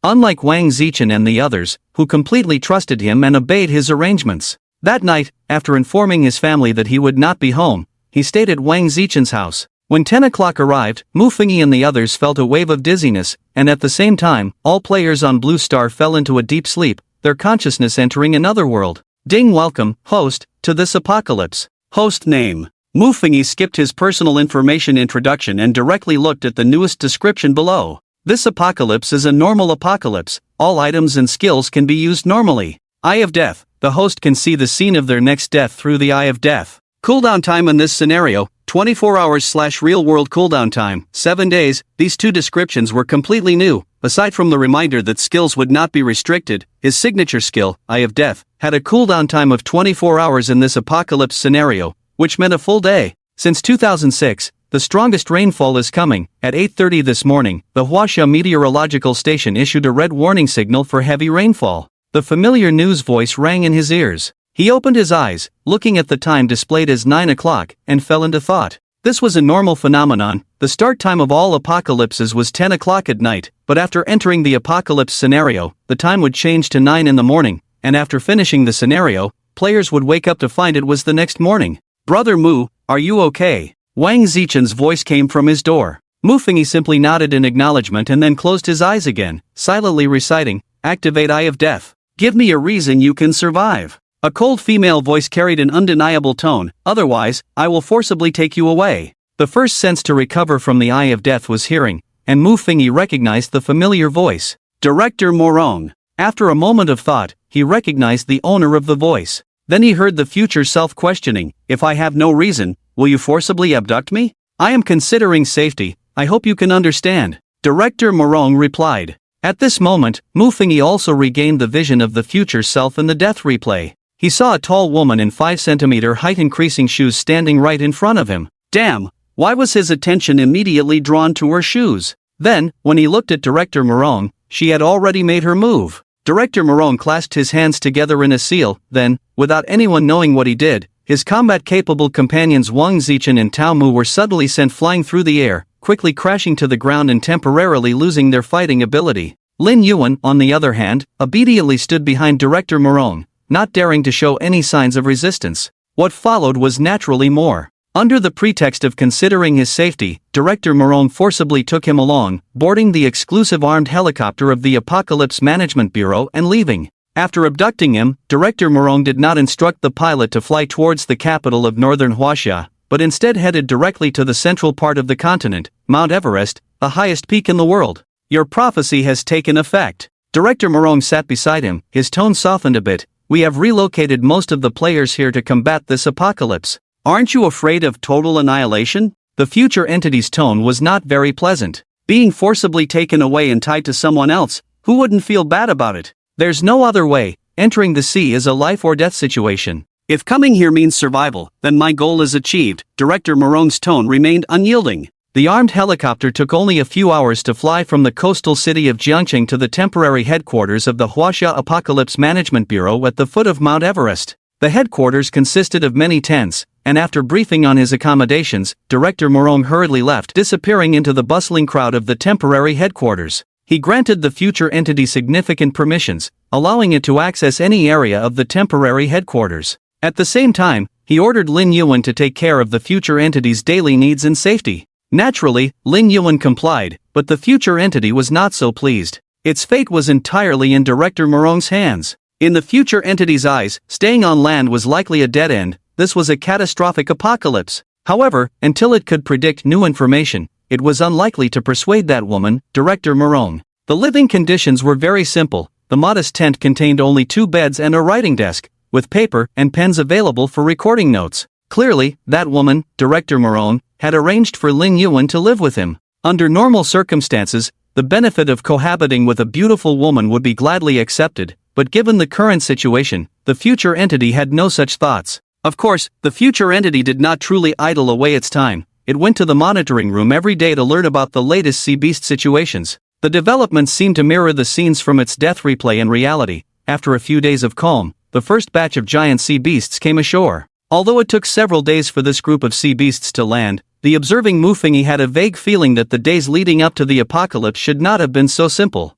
Unlike Wang Zichen and the others, who completely trusted him and obeyed his arrangements. That night, after informing his family that he would not be home, he stayed at Wang Zichen's house. When 10 o'clock arrived, Mu Fingyi and the others felt a wave of dizziness, and at the same time, all players on Blue Star fell into a deep sleep, their consciousness entering another world. Ding, welcome, host, to this apocalypse. Host name. Mu Fingyi skipped his personal information introduction and directly looked at the newest description below. This apocalypse is a normal apocalypse. All items and skills can be used normally. Eye of Death. The host can see the scene of their next death through the Eye of Death. Cooldown time in this scenario, 24 hours / real world cooldown time, 7 days. These two descriptions were completely new. Aside from the reminder that skills would not be restricted, his signature skill, Eye of Death, had a cooldown time of 24 hours in this apocalypse scenario, which meant a full day. Since 2006, the strongest rainfall is coming. At 8:30 this morning, the Huaxia Meteorological Station issued a red warning signal for heavy rainfall. The familiar news voice rang in his ears. He opened his eyes, looking at the time displayed as 9 o'clock, and fell into thought. This was a normal phenomenon. The start time of all apocalypses was 10 o'clock at night, but after entering the apocalypse scenario, the time would change to 9 in the morning, and after finishing the scenario, players would wake up to find it was the next morning. Brother Mu, are you okay? Wang Zichen's voice came from his door. Mu Fengyi simply nodded in acknowledgement and then closed his eyes again, silently reciting, "Activate Eye of Death. Give me a reason you can survive." A cold female voice carried an undeniable tone, "Otherwise, I will forcibly take you away." The first sense to recover from the Eye of Death was hearing, and Mu Fengyi recognized the familiar voice. Director Morong. After a moment of thought, he recognized the owner of the voice. Then he heard the future self questioning, "If I have no reason, will you forcibly abduct me? I am considering safety, I hope you can understand." Director Morong replied. At this moment, Mu Fengyi also regained the vision of the future self in the death replay. He saw a tall woman in 5 cm height increasing shoes standing right in front of him. Damn, why was his attention immediately drawn to her shoes? Then, when he looked at Director Morong, she had already made her move. Director Morong clasped his hands together in a seal, then, without anyone knowing what he did, his combat-capable companions Wang Zichen and Tao Mu were suddenly sent flying through the air, quickly crashing to the ground and temporarily losing their fighting ability. Lin Yuan, on the other hand, obediently stood behind Director Morong, not daring to show any signs of resistance. What followed was naturally more. Under the pretext of considering his safety, Director Morong forcibly took him along, boarding the exclusive armed helicopter of the Apocalypse Management Bureau and leaving. After abducting him, Director Morong did not instruct the pilot to fly towards the capital of northern Huaxia, but instead headed directly to the central part of the continent, Mount Everest, the highest peak in the world. Your prophecy has taken effect. Director Morong sat beside him, his tone softened a bit. We have relocated most of the players here to combat this apocalypse. Aren't you afraid of total annihilation? The future entity's tone was not very pleasant. Being forcibly taken away and tied to someone else, who wouldn't feel bad about it? There's no other way. Entering the sea is a life or death situation. If coming here means survival, then my goal is achieved. Director Morong's tone remained unyielding. The armed helicopter took only a few hours to fly from the coastal city of Jiangqing to the temporary headquarters of the Huaxia Apocalypse Management Bureau at the foot of Mount Everest. The headquarters consisted of many tents, and after briefing on his accommodations, Director Morong hurriedly left, disappearing into the bustling crowd of the temporary headquarters. He granted the future entity significant permissions, allowing it to access any area of the temporary headquarters. At the same time, he ordered Lin Yuan to take care of the future entity's daily needs and safety. Naturally, Lin Yuan complied, but the future entity was not so pleased. Its fate was entirely in Director Morong's hands. In the future entity's eyes, staying on land was likely a dead end. This was a catastrophic apocalypse. However, until it could predict new information, it was unlikely to persuade that woman, Director Morong. The living conditions were very simple. The modest tent contained only 2 beds and a writing desk, with paper and pens available for recording notes. Clearly, that woman, Director Morong, had arranged for Lin Yuan to live with him. Under normal circumstances, the benefit of cohabiting with a beautiful woman would be gladly accepted, but given the current situation, the future entity had no such thoughts. Of course, the future entity did not truly idle away its time. It went to the monitoring room every day to learn about the latest sea beast situations. The developments seemed to mirror the scenes from its death replay in reality. After a few days of calm, the first batch of giant sea beasts came ashore. Although it took several days for this group of sea beasts to land, the observing Mu Fengyi had a vague feeling that the days leading up to the apocalypse should not have been so simple.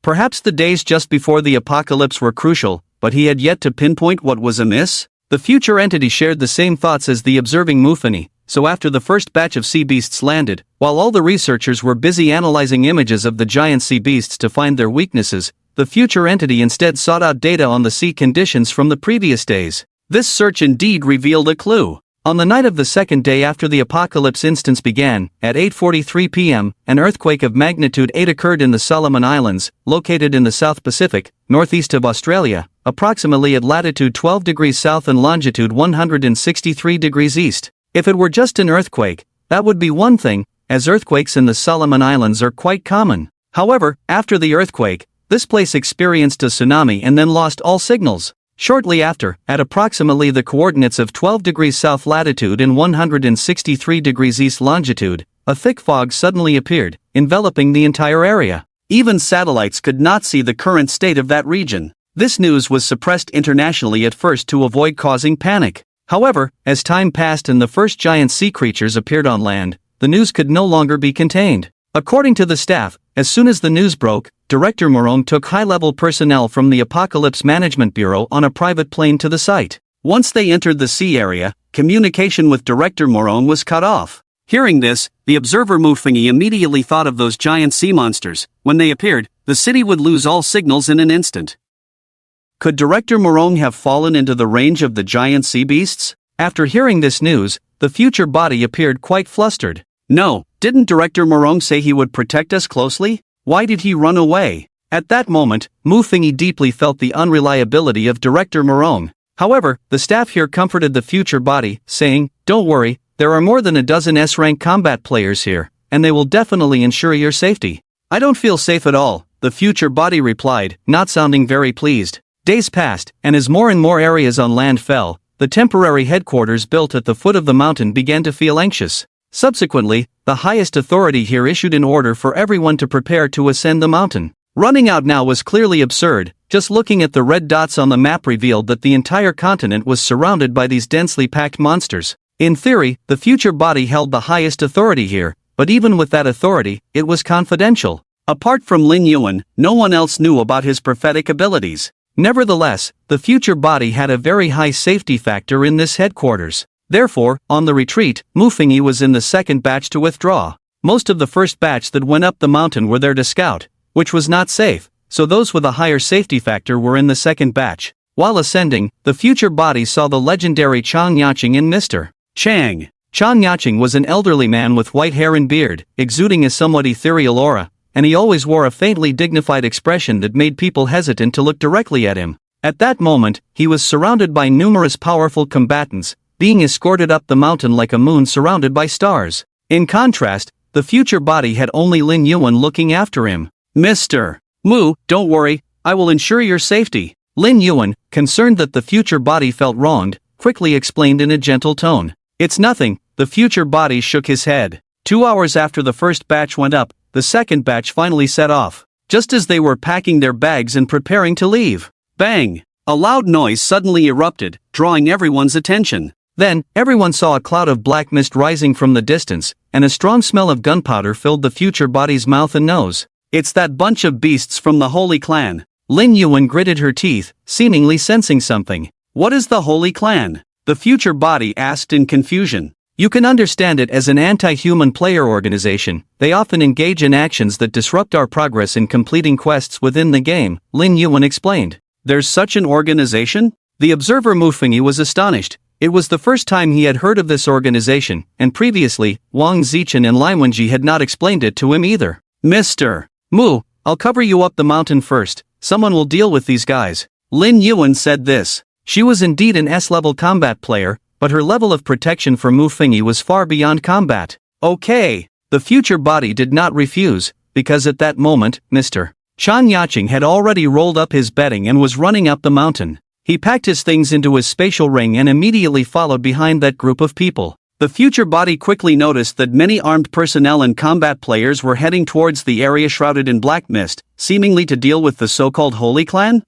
Perhaps the days just before the apocalypse were crucial, but he had yet to pinpoint what was amiss. The future entity shared the same thoughts as the observing Mu Fengyi, so after the first batch of sea beasts landed, while all the researchers were busy analyzing images of the giant sea beasts to find their weaknesses, the future entity instead sought out data on the sea conditions from the previous days. This search indeed revealed a clue. On the night of the second day after the apocalypse instance began, at 8:43 p.m., an earthquake of magnitude 8 occurred in the Solomon Islands, located in the South Pacific, northeast of Australia, approximately at latitude 12 degrees south and longitude 163 degrees east. If it were just an earthquake, that would be one thing, as earthquakes in the Solomon Islands are quite common. However, after the earthquake, this place experienced a tsunami and then lost all signals. Shortly after, at approximately the coordinates of 12 degrees south latitude and 163 degrees east longitude, a thick fog suddenly appeared, enveloping the entire area. Even satellites could not see the current state of that region. This news was suppressed internationally at first to avoid causing panic. However, as time passed and the first giant sea creatures appeared on land, the news could no longer be contained. According to the staff, as soon as the news broke, Director Morong took high-level personnel from the Apocalypse Management Bureau on a private plane to the site. Once they entered the sea area, communication with Director Morong was cut off. Hearing this, the observer Mufingi immediately thought of those giant sea monsters. When they appeared, the city would lose all signals in an instant. Could Director Morong have fallen into the range of the giant sea beasts? After hearing this news, the future body appeared quite flustered. No, didn't Director Morong say he would protect us closely? Why did he run away? At that moment, Mufingi deeply felt the unreliability of Director Morong. However, the staff here comforted the future body, saying, "Don't worry, there are more than a dozen S-rank combat players here, and they will definitely ensure your safety." "I don't feel safe at all," the future body replied, not sounding very pleased. Days passed, and as more and more areas on land fell, the temporary headquarters built at the foot of the mountain began to feel anxious. Subsequently, the highest authority here issued an order for everyone to prepare to ascend the mountain. Running out now was clearly absurd. Just looking at the red dots on the map revealed that the entire continent was surrounded by these densely packed monsters. In theory, the future body held the highest authority here, but even with that authority, it was confidential. Apart from Lin Yuan, no one else knew about his prophetic abilities. Nevertheless, the future body had a very high safety factor in this headquarters. Therefore, on the retreat, Mufingi was in the second batch to withdraw. Most of the first batch that went up the mountain were there to scout, which was not safe, so those with a higher safety factor were in the second batch. While ascending, the future body saw the legendary Chang Yaching in Mr. Chang. Chang Yaching was an elderly man with white hair and beard, exuding a somewhat ethereal aura, and he always wore a faintly dignified expression that made people hesitant to look directly at him. At that moment, he was surrounded by numerous powerful combatants, being escorted up the mountain like a moon surrounded by stars. In contrast, the future body had only Lin Yuan looking after him. "Mr. Mu, don't worry, I will ensure your safety." Lin Yuan, concerned that the future body felt wronged, quickly explained in a gentle tone. "It's nothing." The future body shook his head. 2 hours after the first batch went up, the second batch finally set off. Just as they were packing their bags and preparing to leave, bang! A loud noise suddenly erupted, drawing everyone's attention. Then, everyone saw a cloud of black mist rising from the distance, and a strong smell of gunpowder filled the future body's mouth and nose. "It's that bunch of beasts from the Holy Clan." Lin Yuan gritted her teeth, seemingly sensing something. "What is the Holy Clan?" the future body asked in confusion. "You can understand it as an anti-human player organization. They often engage in actions that disrupt our progress in completing quests within the game," Lin Yuan explained. "There's such an organization?" The observer Mufingi was astonished. It was the first time he had heard of this organization, and previously, Wang Zichen and Lai Wenji had not explained it to him either. "Mr. Mu, I'll cover you up the mountain first. Someone will deal with these guys." Lin Yuan said this. She was indeed an S-level combat player, but her level of protection for Mufingi was far beyond combat. "Okay." The future body did not refuse, because at that moment, Mr. Chang Yaching had already rolled up his bedding and was running up the mountain. He packed his things into his spatial ring and immediately followed behind that group of people. The future body quickly noticed that many armed personnel and combat players were heading towards the area shrouded in black mist, seemingly to deal with the so-called Holy Clan.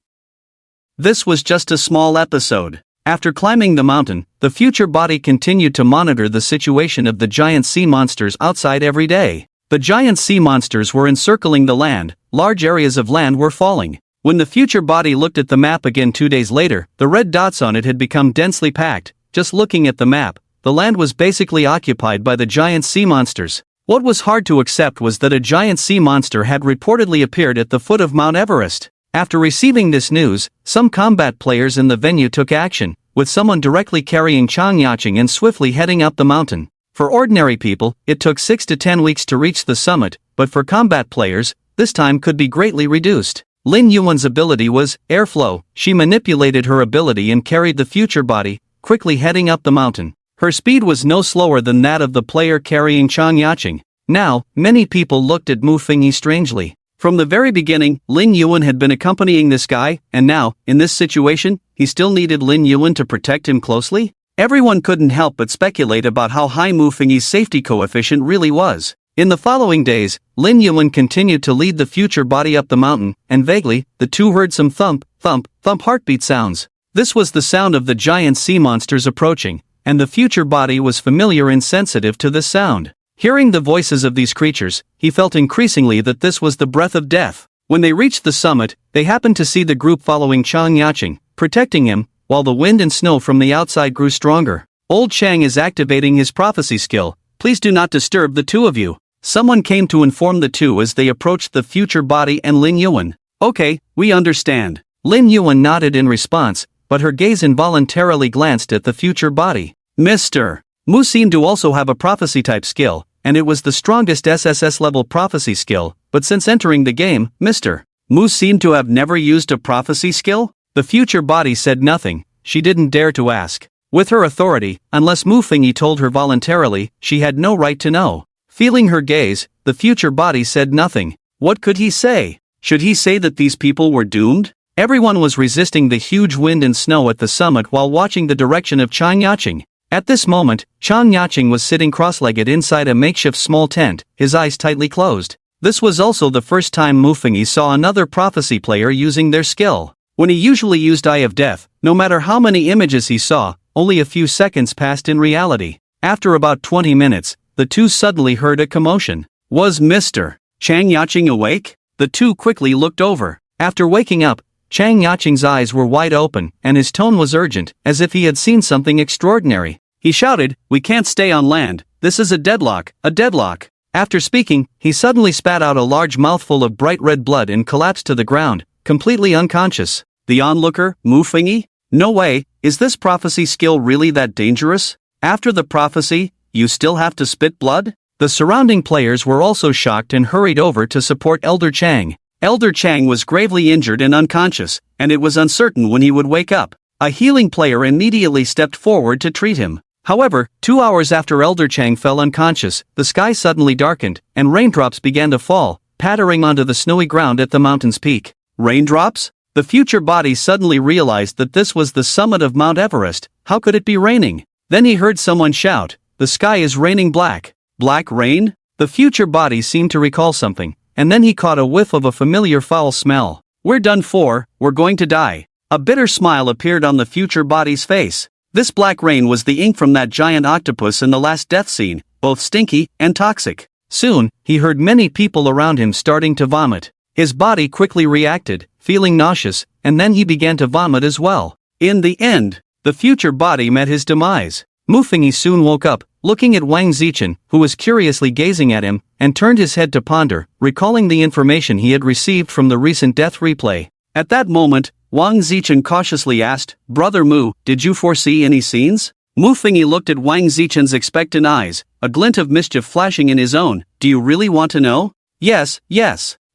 This was just a small episode. After climbing the mountain, the future body continued to monitor the situation of the giant sea monsters outside every day. The giant sea monsters were encircling the land, large areas of land were falling. When the future body looked at the map again 2 days later, the red dots on it had become densely packed. Just looking at the map, the land was basically occupied by the giant sea monsters. What was hard to accept was that a giant sea monster had reportedly appeared at the foot of Mount Everest. After receiving this news, some combat players in the venue took action, with someone directly carrying Chang Yaching and swiftly heading up the mountain. For ordinary people, it took 6 to 10 weeks to reach the summit, but for combat players, this time could be greatly reduced. Lin Yuan's ability was airflow. She manipulated her ability and carried the future body, quickly heading up the mountain. Her speed was no slower than that of the player carrying Chang Yaching. Now, many people looked at Mufingi strangely. From the very beginning, Lin Yuan had been accompanying this guy, and now, in this situation, he still needed Lin Yuan to protect him closely? Everyone couldn't help but speculate about how high Mufingi's safety coefficient really was. In the following days, Lin Yuan continued to lead the future body up the mountain, and vaguely, the two heard some thump, thump, thump heartbeat sounds. This was the sound of the giant sea monsters approaching, and the future body was familiar and sensitive to this sound. Hearing the voices of these creatures, he felt increasingly that this was the breath of death. When they reached the summit, they happened to see the group following Chang Yacheng, protecting him, while the wind and snow from the outside grew stronger. Old Chang is activating his prophecy skill. Please do not disturb the two of you. Someone came to inform the two as they approached the future body and Lin Yuan. Okay, we understand. Lin Yuan nodded in response, but her gaze involuntarily glanced at the future body. Mr. Mu seemed to also have a prophecy type skill, and it was the strongest Sss-Level prophecy skill, but since entering the game, Mr. Mu seemed to have never used a prophecy skill? The future body said nothing. She didn't dare to ask. With her authority, unless Mu Fengyi told her voluntarily, she had no right to know. Feeling her gaze, the future body said nothing. What could he say? Should he say that these people were doomed? Everyone was resisting the huge wind and snow at the summit while watching the direction of Chang Yacheng. At this moment, Chang Yacheng was sitting cross-legged inside a makeshift small tent, his eyes tightly closed. This was also the first time Mu Fengyi saw another prophecy player using their skill. When he usually used Eye of Death, no matter how many images he saw, only a few seconds passed in reality. After about 20 minutes, the two suddenly heard a commotion. Was Mr. Chang Yacheng awake? The two quickly looked over. After waking up, Chang Yacheng's eyes were wide open, and his tone was urgent, as if he had seen something extraordinary. He shouted, "We can't stay on land, this is a deadlock, a deadlock." After speaking, he suddenly spat out a large mouthful of bright red blood and collapsed to the ground, completely unconscious. The onlooker, Mu Fengyi? No way, is this prophecy skill really that dangerous? After the prophecy, you still have to spit blood? The surrounding players were also shocked and hurried over to support Elder Chang. Elder Chang was gravely injured and unconscious, and it was uncertain when he would wake up. A healing player immediately stepped forward to treat him. However, 2 hours after Elder Chang fell unconscious, the sky suddenly darkened, and raindrops began to fall, pattering onto the snowy ground at the mountain's peak. Raindrops? The future body suddenly realized that this was the summit of Mount Everest. How could it be raining? Then he heard someone shout, "The sky is raining black." Black rain? The future body seemed to recall something, and then he caught a whiff of a familiar foul smell. We're done for, we're going to die. A bitter smile appeared on the future body's face. This black rain was the ink from that giant octopus in the last death scene, both stinky and toxic. Soon, he heard many people around him starting to vomit. His body quickly reacted, feeling nauseous, and then he began to vomit as well. In the end, the future body met his demise. Mu Fengyi soon woke up, looking at Wang Zichen, who was curiously gazing at him, and turned his head to ponder, recalling the information he had received from the recent death replay. At that moment, Wang Zichen cautiously asked, "Brother Mu, did you foresee any scenes?" Mu Fengyi looked at Wang Zichen's expectant eyes, a glint of mischief flashing in his own. "Do you really want to know?" Yes.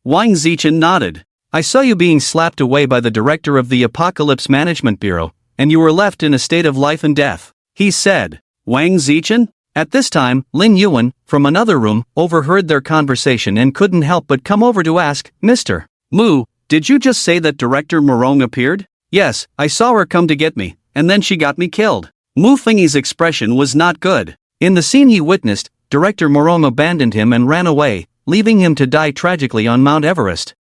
Wang Zichen nodded. "I saw you being slapped away by the director of the Apocalypse Management Bureau, and you were left in a state of life and death," he said. Wang Zichen? At this time, Lin Yuan, from another room, overheard their conversation and couldn't help but come over to ask, "Mr. Mu, did you just say that Director Morong appeared?" "Yes, I saw her come to get me, and then she got me killed." Mu Fengyi's expression was not good. In the scene he witnessed, Director Morong abandoned him and ran away, leaving him to die tragically on Mount Everest.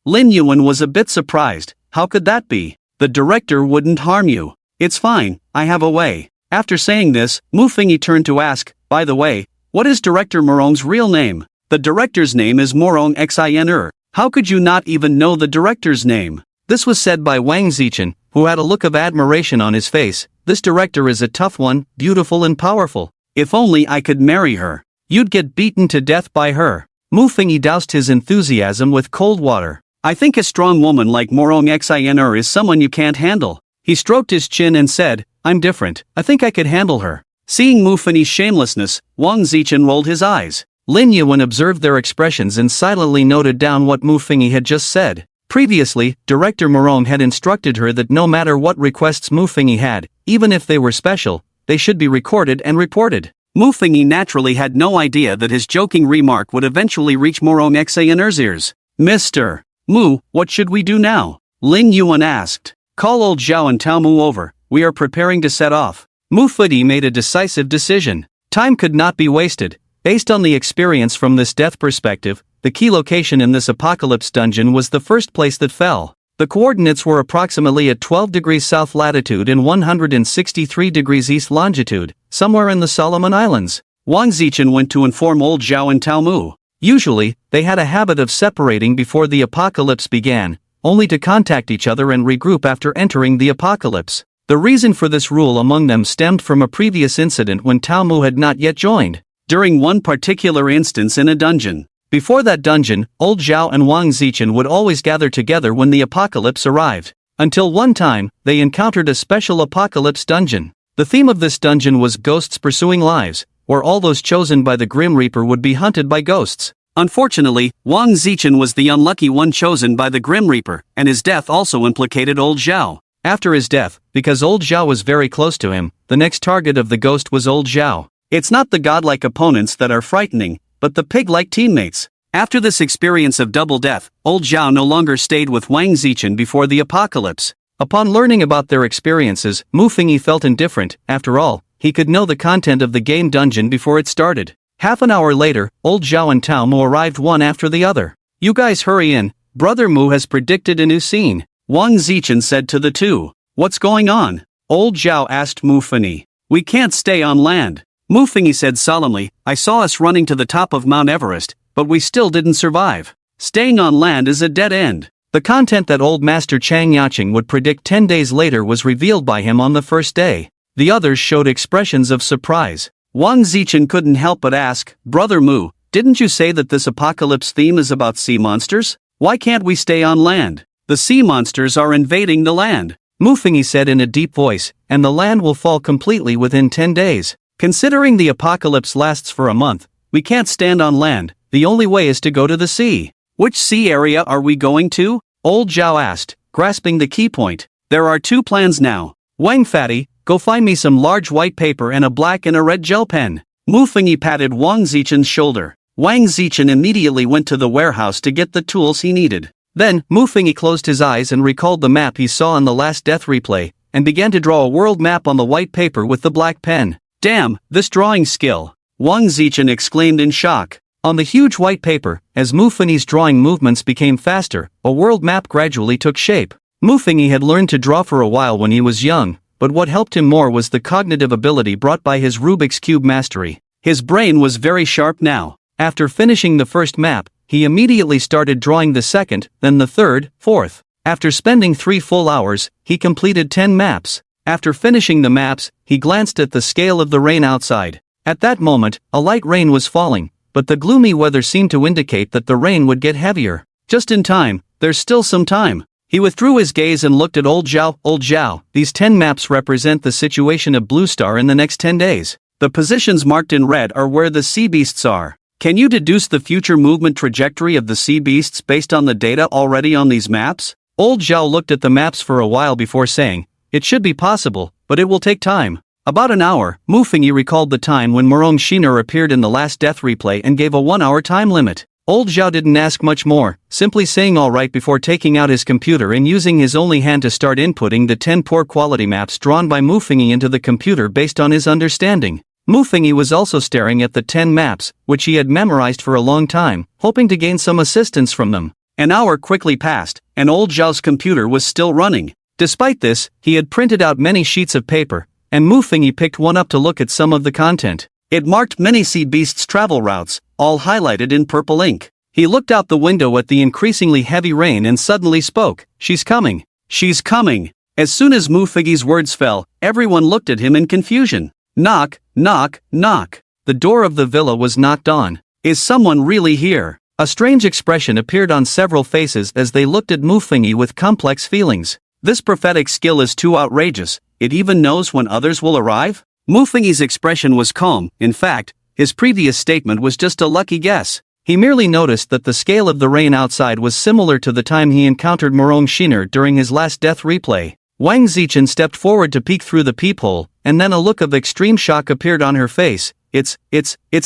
Lin Yuan was a bit surprised. How could that be? The director wouldn't harm you. It's fine, I have a way. After saying this, Mu Fengyi turned to ask, "By the way, what is Director Morong's real name?" "The director's name is Morong Xin. How could you not even know the director's name?" This was said by Wang Zichen, who had a look of admiration on his face. "This director is a tough one, beautiful and powerful. If only I could marry her. You'd get beaten to death by her." Mu Fengyi doused his enthusiasm with cold water. "I think a strong woman like Morong Xin is someone you can't handle." He stroked his chin and said, "I'm different, I think I could handle her." Seeing Mu Fengyi's shamelessness, Wang Zichen rolled his eyes. Lin Yuan observed their expressions and silently noted down what Mu Fengyi had just said. Previously, Director Morong had instructed her that no matter what requests Mu Fengyi had, even if they were special, they should be recorded and reported. Mu Fengyi naturally had no idea that his joking remark would eventually reach Morong Xin's ears. "Mr. Mu, what should we do now?" Lin Yuan asked. "Call old Zhao and Tao Mu over, we are preparing to set off." Mu Fengyi made a decisive decision. Time could not be wasted. Based on the experience from this death perspective, the key location in this apocalypse dungeon was the first place that fell. The coordinates were approximately at 12 degrees south latitude and 163 degrees east longitude, somewhere in the Solomon Islands. Wang Zichen went to inform old Zhao and Tao Mu. Usually, they had a habit of separating before the apocalypse began, only to contact each other and regroup after entering the apocalypse. The reason for this rule among them stemmed from a previous incident when Tao Mu had not yet joined. During one particular instance in a dungeon. Before that dungeon, old Zhao and Wang Zichen would always gather together when the apocalypse arrived. Until one time, they encountered a special apocalypse dungeon. The theme of this dungeon was ghosts pursuing lives, where all those chosen by the Grim Reaper would be hunted by ghosts. Unfortunately, Wang Zichen was the unlucky one chosen by the Grim Reaper, and his death also implicated old Zhao. After his death, because old Zhao was very close to him, the next target of the ghost was old Zhao. It's not the godlike opponents that are frightening, but the pig-like teammates. After this experience of double death, old Zhao no longer stayed with Wang Zichen before the apocalypse. Upon learning about their experiences, Mu Fengyi felt indifferent. After all, he could know the content of the game dungeon before it started. Half an hour later, old Zhao and Tao Mu arrived one after the other. "You guys hurry in, Brother Mu has predicted a new scene," Wang Zichen said to the two. "What's going on?" Old Zhao asked Mu Fengyi. "We can't stay on land." Mu Fengyi said solemnly, "I saw us running to the top of Mount Everest, but we still didn't survive. Staying on land is a dead end." The content that old Master Chang Yacheng would predict 10 days later was revealed by him on the first day. The others showed expressions of surprise. Wang Zichen couldn't help but ask, "Brother Mu, didn't you say that this apocalypse theme is about sea monsters? Why can't we stay on land? The sea monsters are invading the land." Mu Fengyi said in a deep voice, "And the land will fall completely within 10 days. Considering the apocalypse lasts for a month, we can't stand on land. The only way is to go to the sea." "Which sea area are we going to?" Old Zhao asked, grasping the key point. "There are two plans now. Wang Fatty, go find me some large white paper and a black and a red gel pen." Mu Fengyi patted Wang Zichen's shoulder. Wang Zichen immediately went to the warehouse to get the tools he needed. Then, Mu Fengyi closed his eyes and recalled the map he saw on the last death replay, and began to draw a world map on the white paper with the black pen. "Damn, this drawing skill!" Wang Zichen exclaimed in shock. On the huge white paper, as Mu Fengyi's drawing movements became faster, a world map gradually took shape. Mu Fengyi had learned to draw for a while when he was young, but what helped him more was the cognitive ability brought by his Rubik's Cube mastery. His brain was very sharp now. After finishing the first map, he immediately started drawing the second, then the third, fourth. After spending 3 full hours, he completed 10 maps. After finishing the maps, he glanced at the scale of the rain outside. At that moment, a light rain was falling, but the gloomy weather seemed to indicate that the rain would get heavier. Just in time, there's still some time. He withdrew his gaze and looked at old Zhao. "Old Zhao, these 10 maps represent the situation of Blue Star in the next 10 days. The positions marked in red are where the sea beasts are. Can you deduce the future movement trajectory of the sea beasts based on the data already on these maps?" Old Zhao looked at the maps for a while before saying, "It should be possible, but it will take time." About an hour, Mu Fengyi recalled the time when Morong Shiner appeared in the last death replay and gave a 1-hour time limit. Old Zhao didn't ask much more, simply saying alright before taking out his computer and using his only hand to start inputting the 10 poor quality maps drawn by Mu Fengyi into the computer based on his understanding. Mu Fengyi was also staring at the 10 maps, which he had memorized for a long time, hoping to gain some assistance from them. An hour quickly passed, and old Zhao's computer was still running. Despite this, he had printed out many sheets of paper, and Mu Fengyi picked one up to look at some of the content. It marked many sea beasts' travel routes, all highlighted in purple ink. He looked out the window at the increasingly heavy rain and suddenly spoke, "She's coming. She's coming." As soon as Mu Fengyi's words fell, everyone looked at him in confusion. Knock, knock, knock. The door of the villa was knocked on. "Is someone really here?" A strange expression appeared on several faces as they looked at Mu Fengyi with complex feelings. This prophetic skill is too outrageous. It even knows when others will arrive? Mu Fengyi's expression was calm. In fact, his previous statement was just a lucky guess. He merely noticed that the scale of the rain outside was similar to the time he encountered Morong Shiner during his last death replay. Wang Zichen stepped forward to peek through the peephole, and then a look of extreme shock appeared on her face. It's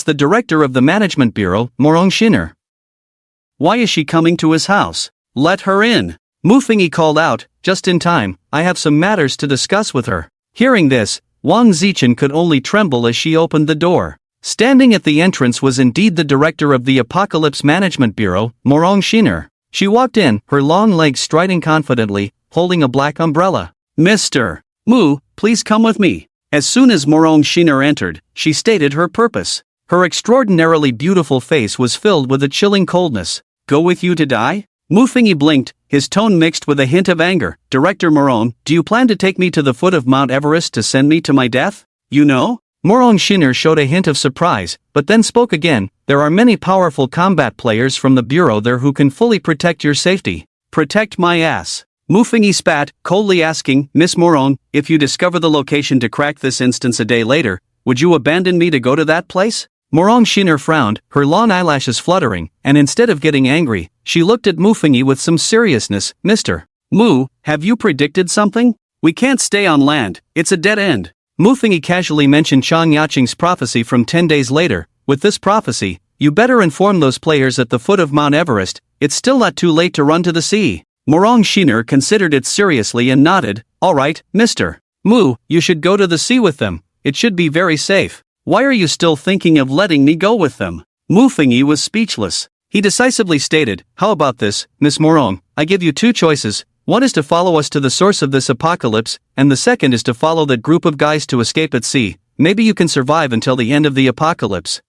the director of the management bureau, Morong Shiner. Why is she coming to his house? Let her in. Mu Fengyi called out, just in time, I have some matters to discuss with her. Hearing this, Wang Zichen could only tremble as she opened the door. Standing at the entrance was indeed the director of the Apocalypse Management Bureau, Morong Shiner. She walked in, her long legs striding confidently, holding a black umbrella. Mr. Mu, please come with me. As soon as Morong Shiner entered, she stated her purpose. Her extraordinarily beautiful face was filled with a chilling coldness. Go with you to die? Mu Fengyi blinked, his tone mixed with a hint of anger. Director Morong, do you plan to take me to the foot of Mount Everest to send me to my death? You know? Morong Shinner showed a hint of surprise, but then spoke again. There are many powerful combat players from the bureau there who can fully protect your safety. Protect my ass. Mu Fengyi spat, coldly asking, Miss Morong, if you discover the location to crack this instance a day later, would you abandon me to go to that place? Morong Shinner frowned, her long eyelashes fluttering, and instead of getting angry, she looked at Mu Fengyi with some seriousness. Mr. Mu, have you predicted something? We can't stay on land, it's a dead end. Mu Fengyi casually mentioned Chang Yaqing's prophecy from 10 days later. With this prophecy, you better inform those players at the foot of Mount Everest, it's still not too late to run to the sea. Morong Shinner considered it seriously and nodded. Alright, Mr. Mu, you should go to the sea with them, it should be very safe. Why are you still thinking of letting me go with them? Mu Fengyi was speechless. He decisively stated, how about this, Miss Morong, I give you two choices, one is to follow us to the source of this apocalypse, and the second is to follow that group of guys to escape at sea, maybe you can survive until the end of the apocalypse.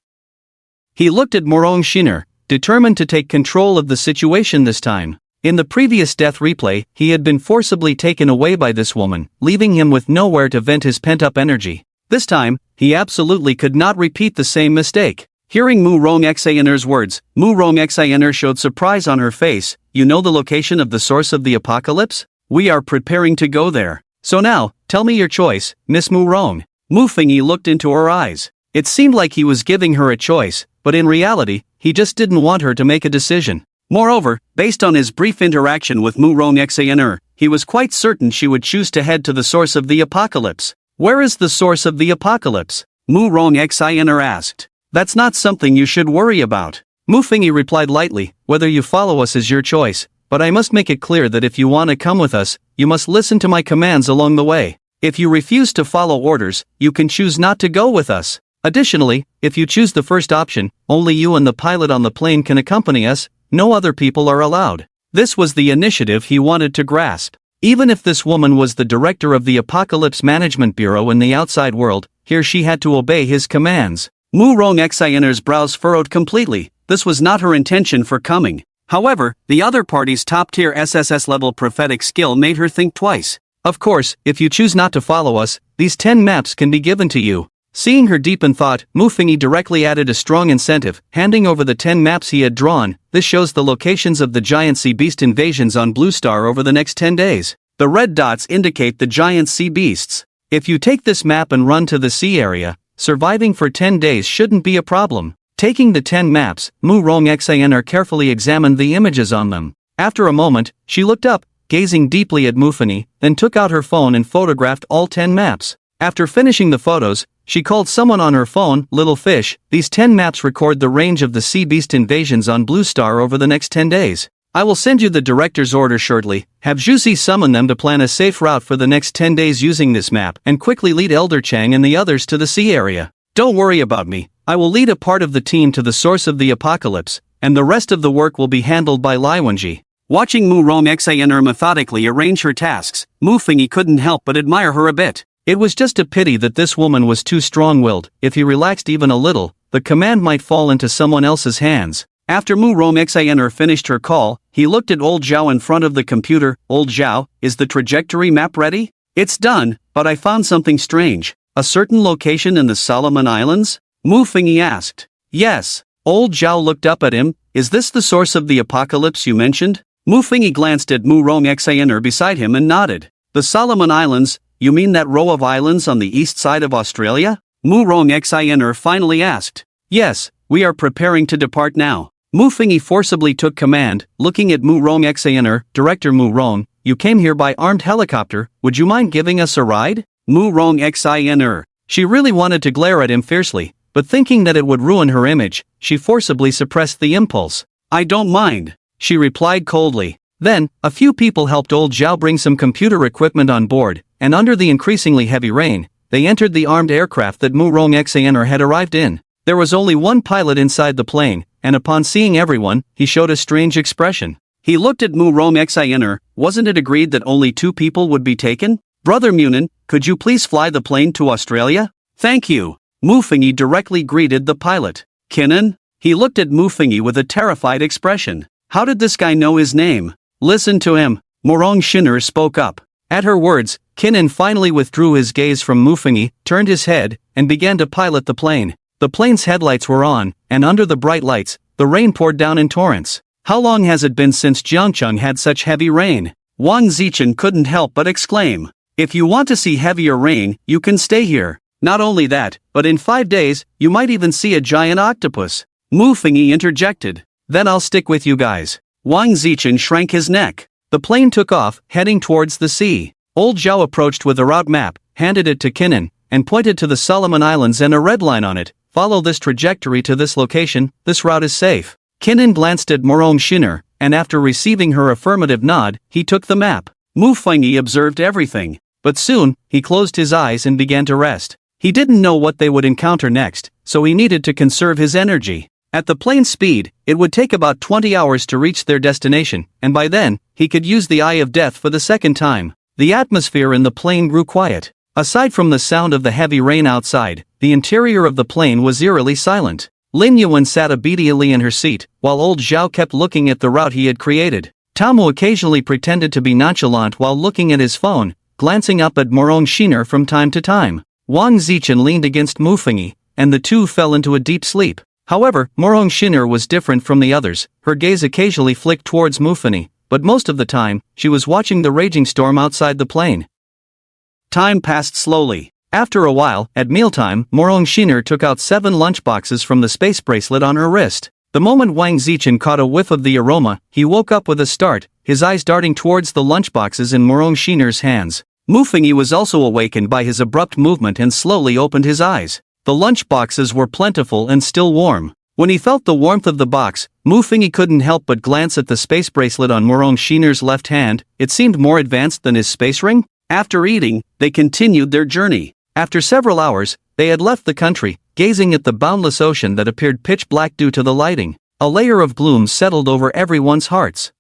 He looked at Morong Shinner, determined to take control of the situation this time. In the previous death replay, he had been forcibly taken away by this woman, leaving him with nowhere to vent his pent-up energy. This time, he absolutely could not repeat the same mistake. Hearing Mu Rong Xaner's words, Mu Rong Xaner showed surprise on her face. You know the location of the source of the apocalypse? We are preparing to go there. So now, tell me your choice, Miss Mu Rong. Mu Fengyi looked into her eyes. It seemed like he was giving her a choice, but in reality, he just didn't want her to make a decision. Moreover, based on his brief interaction with Mu Rong Xaner, he was quite certain she would choose to head to the source of the apocalypse. Where is the source of the apocalypse? Mu Rong Xaner asked. That's not something you should worry about. Mu Fengyi replied lightly, whether you follow us is your choice, but I must make it clear that if you want to come with us, you must listen to my commands along the way. If you refuse to follow orders, you can choose not to go with us. Additionally, if you choose the first option, only you and the pilot on the plane can accompany us, no other people are allowed. This was the initiative he wanted to grasp. Even if this woman was the director of the Apocalypse Management Bureau in the outside world, here she had to obey his commands. Mu Rong Xaner's brows furrowed completely. This was not her intention for coming. However, the other party's top-tier Sss-Level prophetic skill made her think twice. Of course, if you choose not to follow us, these 10 maps can be given to you. Seeing her deep in thought, Mu Fengyi directly added a strong incentive, handing over the 10 maps he had drawn. This shows the locations of the giant sea beast invasions on Blue Star over the next 10 days. The red dots indicate the giant sea beasts. If you take this map and run to the sea area, surviving for 10 days shouldn't be a problem. Taking the 10 maps, Mu Rong Xaner carefully examined the images on them. After a moment, she looked up, gazing deeply at Mu Fengyi, then took out her phone and photographed all 10 maps. After finishing the photos, she called someone on her phone. Little fish, these 10 maps record the range of the sea beast invasions on Blue Star over the next 10 days. I will send you the director's order shortly. Have Zhuzi summon them to plan a safe route for the next 10 days using this map and quickly lead Elder Chang and the others to the sea area. Don't worry about me, I will lead a part of the team to the source of the apocalypse, and the rest of the work will be handled by Lai Wenji. Watching Mu Rong Xaner methodically arrange her tasks, Mu Fengyi couldn't help but admire her a bit. It was just a pity that this woman was too strong-willed. If he relaxed even a little, the command might fall into someone else's hands. After Mu Rong Xaner finished her call, he looked at Old Zhao in front of the computer. Old Zhao, is the trajectory map ready? It's done, but I found something strange. A certain location in the Solomon Islands? Mu Fengyi asked. Yes. Old Zhao looked up at him. Is this the source of the apocalypse you mentioned? Mu Fengyi glanced at Mu Rong Xaner beside him and nodded. The Solomon Islands? You mean that row of islands on the east side of Australia? Mu Rong Xaner finally asked. Yes, we are preparing to depart now. Mu Fengyi forcibly took command, looking at Mu Rong Xaner. Director Mu Rong, you came here by armed helicopter, would you mind giving us a ride? Mu Rong Xaner. She really wanted to glare at him fiercely, but thinking that it would ruin her image, she forcibly suppressed the impulse. I don't mind, she replied coldly. Then, a few people helped Old Zhao bring some computer equipment on board, and under the increasingly heavy rain, they entered the armed aircraft that Mu Rong Xaner had arrived in. There was only one pilot inside the plane, and upon seeing everyone, he showed a strange expression. He looked at Mu Rong Xaner. Wasn't it agreed that only 2 people would be taken? Brother Munin, could you please fly the plane to Australia? Thank you. Mufengi directly greeted the pilot. Kinnan? He looked at Mufengi with a terrified expression. How did this guy know his name? Listen to him. Morong Shinner spoke up. At her words, Kinnan finally withdrew his gaze from Mufengi, turned his head, and began to pilot the plane. The plane's headlights were on, and under the bright lights, the rain poured down in torrents. How long has it been since Jiangcheng had such heavy rain? Wang Zichen couldn't help but exclaim. If you want to see heavier rain, you can stay here. Not only that, but in 5 days, you might even see a giant octopus. Mufengi interjected. Then I'll stick with you guys. Wang Zichen shrank his neck. The plane took off, heading towards the sea. Old Zhao approached with a route map, handed it to Kinnan, and pointed to the Solomon Islands and a red line on it. Follow this trajectory to this location, this route is safe. Kinnan glanced at Morong Shinner, and after receiving her affirmative nod, he took the map. Mufengi observed everything. But soon, he closed his eyes and began to rest. He didn't know what they would encounter next, so he needed to conserve his energy. At the plane's speed, it would take about 20 hours to reach their destination, and by then, he could use the Eye of Death for the second time. The atmosphere in the plane grew quiet. Aside from the sound of the heavy rain outside, the interior of the plane was eerily silent. Lin Yuan sat obediently in her seat, while old Zhao kept looking at the route he had created. Tamu occasionally pretended to be nonchalant while looking at his phone, glancing up at Morong Shinner from time to time. Wang Zichen leaned against Mufengi, and the two fell into a deep sleep. However, Morong Shinner was different from the others. Her gaze occasionally flicked towards Mufengi, but most of the time, she was watching the raging storm outside the plane. Time passed slowly. After a while, at mealtime, Morong Shinner took out 7 lunchboxes from the space bracelet on her wrist. The moment Wang Zichen caught a whiff of the aroma, he woke up with a start, his eyes darting towards the lunchboxes in Morong Shinner's hands. Mufengi was also awakened by his abrupt movement and slowly opened his eyes. The lunchboxes were plentiful and still warm. When he felt the warmth of the box, Mufengi couldn't help but glance at the space bracelet on Morong Shinner's left hand. It seemed more advanced than his space ring. After eating, they continued their journey. After several hours, they had left the country, gazing at the boundless ocean that appeared pitch black due to the lighting. A layer of gloom settled over everyone's hearts.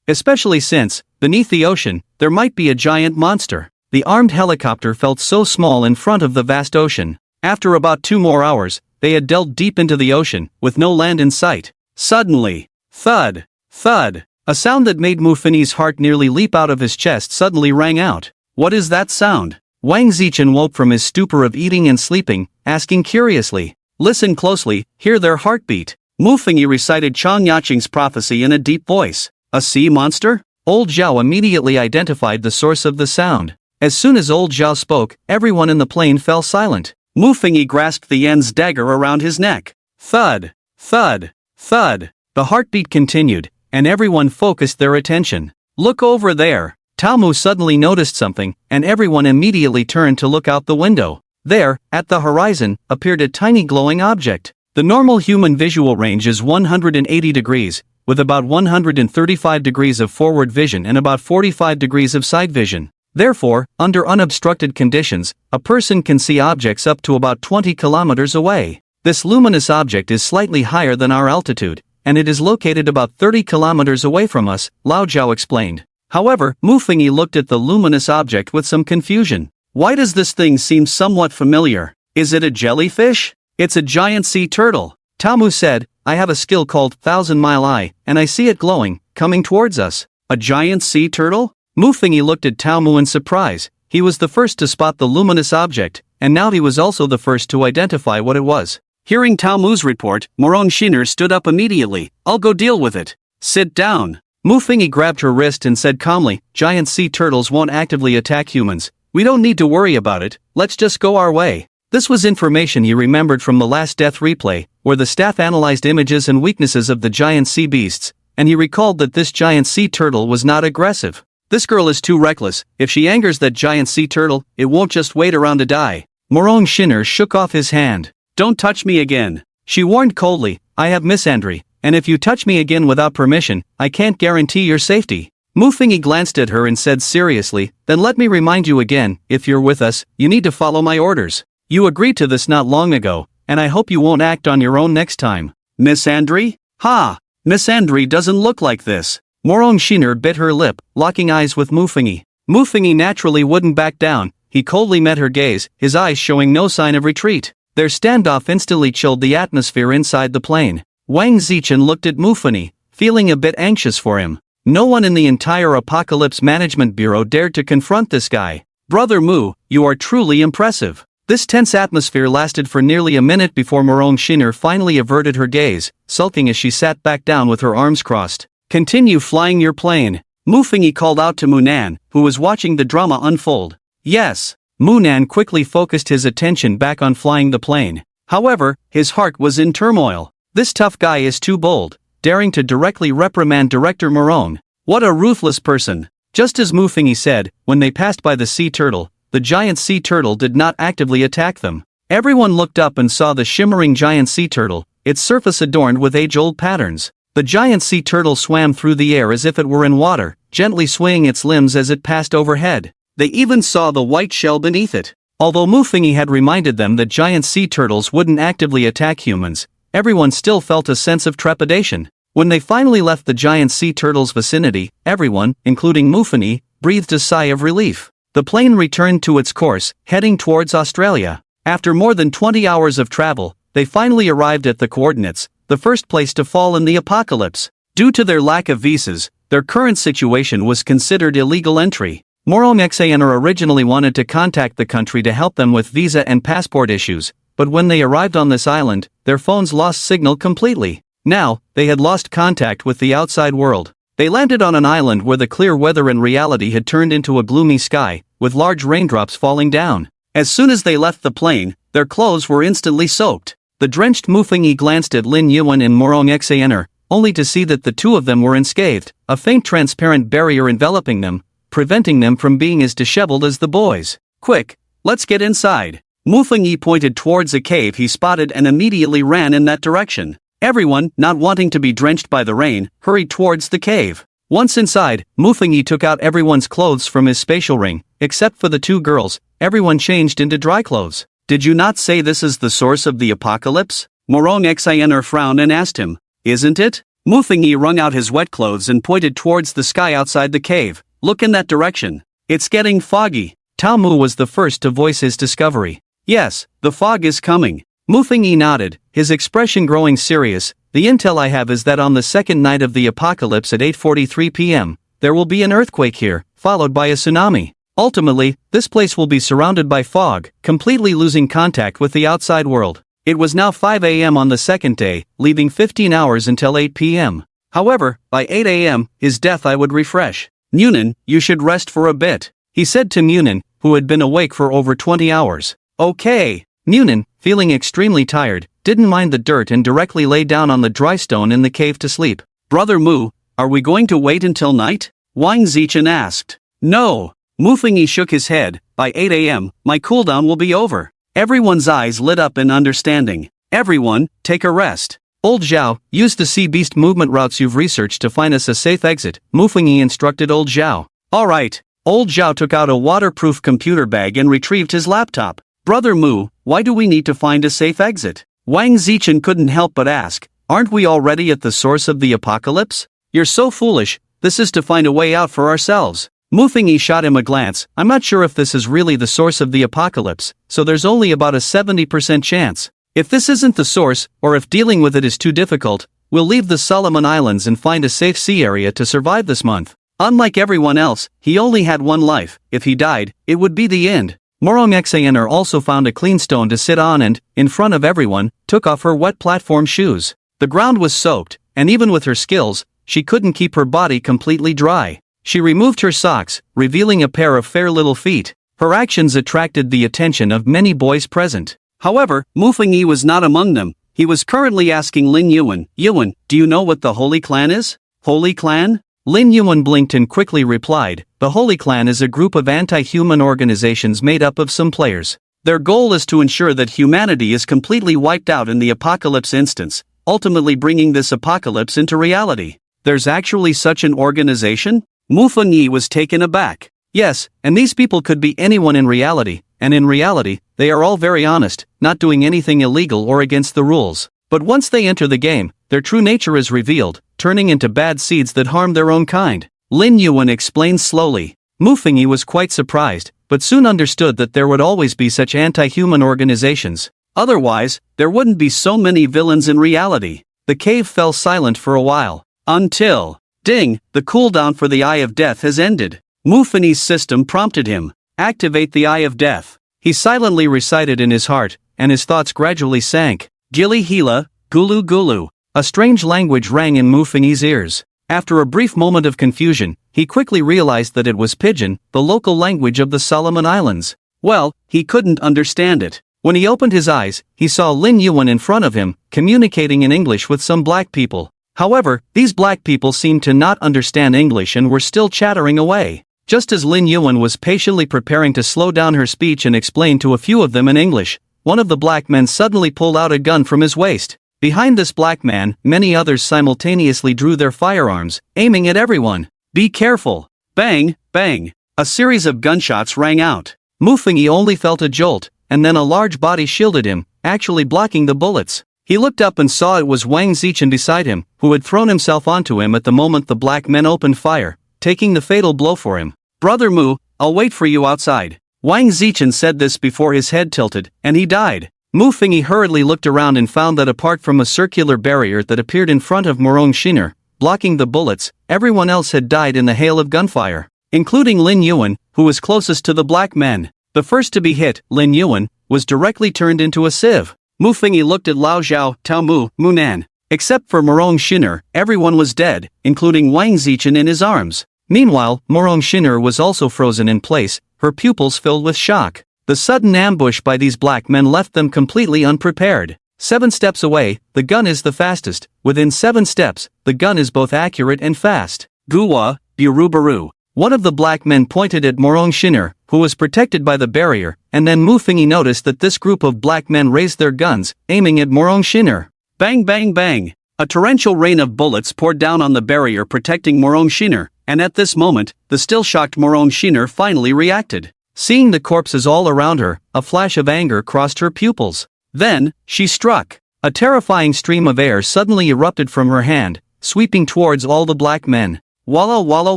Especially since, beneath the ocean, there might be a giant monster. The armed helicopter felt so small in front of the vast ocean. After about 2 more hours, they had delved deep into the ocean, with no land in sight. Suddenly, thud, thud, a sound that made Mufengi's heart nearly leap out of his chest suddenly rang out. What is that sound? Wang Zichen woke from his stupor of eating and sleeping, asking curiously. Listen closely, hear their heartbeat. Mufengi recited Chang Yaqing's prophecy in a deep voice. A sea monster? Old Zhao immediately identified the source of the sound. As soon as old Zhao spoke, everyone in the plane fell silent. Mufengi grasped the Yen's dagger around his neck. Thud, thud, thud. The heartbeat continued, and everyone focused their attention. Look over there. Tamu suddenly noticed something, and everyone immediately turned to look out the window. There, at the horizon, appeared a tiny glowing object. The normal human visual range is 180 degrees, with about 135 degrees of forward vision and about 45 degrees of side vision. Therefore, under unobstructed conditions, a person can see objects up to about 20 kilometers away. This luminous object is slightly higher than our altitude, and it is located about 30 kilometers away from us, Lao Zhao explained. However, Mufengi looked at the luminous object with some confusion. Why does this thing seem somewhat familiar? Is it a jellyfish? It's a giant sea turtle. Tamu said, I have a skill called 1,000-Mile Eye, and I see it glowing, coming towards us. A giant sea turtle? Mufengi looked at Tamu in surprise. He was the first to spot the luminous object, and now he was also the first to identify what it was. Hearing Tamu's report, Morong Shinner stood up immediately. I'll go deal with it. Sit down. Mufengi grabbed her wrist and said calmly, giant sea turtles won't actively attack humans. We don't need to worry about it, let's just go our way. This was information he remembered from the last death replay, where the staff analyzed images and weaknesses of the giant sea beasts, and he recalled that this giant sea turtle was not aggressive. This girl is too reckless. If she angers that giant sea turtle, it won't just wait around to die. Morong Shinner shook off his hand. Don't touch me again. She warned coldly, I have misandry, and if you touch me again without permission, I can't guarantee your safety. Mufengi glanced at her and said seriously, then let me remind you again, if you're with us, you need to follow my orders. You agreed to this not long ago, and I hope you won't act on your own next time. Misandry? Ha! Misandry doesn't look like this. Morong Shinner bit her lip, locking eyes with Mufengi. Mufengi naturally wouldn't back down. He coldly met her gaze, his eyes showing no sign of retreat. Their standoff instantly chilled the atmosphere inside the plane. Wang Zichen looked at Mufuni, feeling a bit anxious for him. No one in the entire Apocalypse Management Bureau dared to confront this guy. Brother Mu, you are truly impressive. This tense atmosphere lasted for nearly a minute before Morong Shinner finally averted her gaze, sulking as she sat back down with her arms crossed. Continue flying your plane. Mu Fengyi called out to Munan, who was watching the drama unfold. Yes. Munan quickly focused his attention back on flying the plane. However, his heart was in turmoil. This tough guy is too bold, daring to directly reprimand Director Morong. What a ruthless person. Just as Mu Fengyi said, when they passed by the sea turtle, the giant sea turtle did not actively attack them. Everyone looked up and saw the shimmering giant sea turtle, its surface adorned with age-old patterns. The giant sea turtle swam through the air as if it were in water, gently swaying its limbs as it passed overhead. They even saw the white shell beneath it. Although Mu Fengyi had reminded them that giant sea turtles wouldn't actively attack humans, everyone still felt a sense of trepidation. When they finally left the giant sea turtle's vicinity, everyone, including Mu Fengyi, breathed a sigh of relief. The plane returned to its course, heading towards Australia. After more than 20 hours of travel, they finally arrived at the coordinates, the first place to fall in the apocalypse. Due to their lack of visas, their current situation was considered illegal entry. Morong Xaner originally wanted to contact the country to help them with visa and passport issues, but when they arrived on this island, their phones lost signal completely. Now, they had lost contact with the outside world. They landed on an island where the clear weather in reality had turned into a gloomy sky, with large raindrops falling down. As soon as they left the plane, their clothes were instantly soaked. The drenched Mu Fengyi glanced at Lin Yuan and Morong Xaner, only to see that the two of them were unscathed, a faint transparent barrier enveloping them, preventing them from being as disheveled as the boys. Quick, let's get inside. Mu Fengyi pointed towards a cave he spotted and immediately ran in that direction. Everyone, not wanting to be drenched by the rain, hurried towards the cave. Once inside, Mu Fengyi took out everyone's clothes from his spatial ring, except for the two girls. Everyone changed into dry clothes. Did you not say this is the source of the apocalypse? Morong Xaner frowned and asked him. Isn't it? Mu Fengyi wrung out his wet clothes and pointed towards the sky outside the cave. Look in that direction. It's getting foggy. Tao Mu was the first to voice his discovery. Yes, the fog is coming. Mu Fengyi nodded, his expression growing serious. The intel I have is that on the second night of the apocalypse at 8:43 p.m., there will be an earthquake here, followed by a tsunami. Ultimately, this place will be surrounded by fog, completely losing contact with the outside world. It was now 5 a.m. on the second day, leaving 15 hours until 8 p.m. However, by 8 a.m., his death I would refresh. Munin, you should rest for a bit, he said to Munin, who had been awake for over 20 hours. Okay. Munin, feeling extremely tired, didn't mind the dirt and directly lay down on the dry stone in the cave to sleep. Brother Mu, are we going to wait until night? Wang Zichen asked. No. Mu Fengyi shook his head. By 8 a.m., my cooldown will be over. Everyone's eyes lit up in understanding. Everyone, take a rest. Old Zhao, use the sea beast movement routes you've researched to find us a safe exit, Mu Fengyi instructed Old Zhao. Alright. Old Zhao took out a waterproof computer bag and retrieved his laptop. Brother Mu, why do we need to find a safe exit? Wang Zichen couldn't help but ask. Aren't we already at the source of the apocalypse? You're so foolish, this is to find a way out for ourselves. Mu Fengyi shot him a glance. I'm not sure if this is really the source of the apocalypse, so there's only about a 70% chance. If this isn't the source, or if dealing with it is too difficult, we'll leave the Solomon Islands and find a safe sea area to survive this month. Unlike everyone else, he only had one life. If he died, it would be the end. Morong Xaner also found a clean stone to sit on and, in front of everyone, took off her wet platform shoes. The ground was soaked, and even with her skills, she couldn't keep her body completely dry. She removed her socks, revealing a pair of fair little feet. Her actions attracted the attention of many boys present. However, Mu Fengyi was not among them. He was currently asking Lin Yuan, Yuan, do you know what the Holy Clan is? Holy Clan? Lin Yuan blinked and quickly replied, the Holy Clan is a group of anti-human organizations made up of some players. Their goal is to ensure that humanity is completely wiped out in the apocalypse instance, ultimately bringing this apocalypse into reality. There's actually such an organization? Mu Fengyi was taken aback. Yes, and these people could be anyone in reality, and in reality, they are all very honest, not doing anything illegal or against the rules. But once they enter the game, their true nature is revealed, turning into bad seeds that harm their own kind. Lin Yuan explained slowly. Mu Fengyi was quite surprised, but soon understood that there would always be such anti-human organizations. Otherwise, there wouldn't be so many villains in reality. The cave fell silent for a while. Until, ding, the cooldown for the Eye of Death has ended. Mufini's system prompted him. Activate the Eye of Death. He silently recited in his heart, and his thoughts gradually sank. Gili Hila, Gulu Gulu. A strange language rang in Mufini's ears. After a brief moment of confusion, he quickly realized that it was Pidgin, the local language of the Solomon Islands. Well, he couldn't understand it. When he opened his eyes, he saw Lin Yuan in front of him, communicating in English with some black people. However, these black people seemed to not understand English and were still chattering away. Just as Lin Yuan was patiently preparing to slow down her speech and explain to a few of them in English, one of the black men suddenly pulled out a gun from his waist. Behind this black man, many others simultaneously drew their firearms, aiming at everyone. Be careful! Bang, bang! A series of gunshots rang out. Mufini only felt a jolt, and then a large body shielded him, actually blocking the bullets. He looked up and saw it was Wang Zichen beside him, who had thrown himself onto him at the moment the black men opened fire, taking the fatal blow for him. Brother Mu, I'll wait for you outside. Wang Zichen said this before his head tilted, and he died. Mufini hurriedly looked around and found that apart from a circular barrier that appeared in front of Morong Shiner, blocking the bullets, everyone else had died in the hail of gunfire, including Lin Yuan, who was closest to the black men. The first to be hit, Lin Yuan, was directly turned into a sieve. Mufini looked at Lao Zhao, Tao Mu, Munan. Except for Morong Shiner, everyone was dead, including Wang Zichen in his arms. Meanwhile, Morong Shiner was also frozen in place, her pupils filled with shock. The sudden ambush by these black men left them completely unprepared. 7 steps away, the gun is the fastest. Within 7 steps, the gun is both accurate and fast. Guwa, Burubaru. One of the black men pointed at Morong Shiner, who was protected by the barrier, and then Mufini noticed that this group of black men raised their guns, aiming at Morong Shiner. Bang bang bang! A torrential rain of bullets poured down on the barrier protecting Morong Shiner, and at this moment, the still shocked Morong Shiner finally reacted. Seeing the corpses all around her, a flash of anger crossed her pupils. Then, she struck. A terrifying stream of air suddenly erupted from her hand, sweeping towards all the black men. Walla walla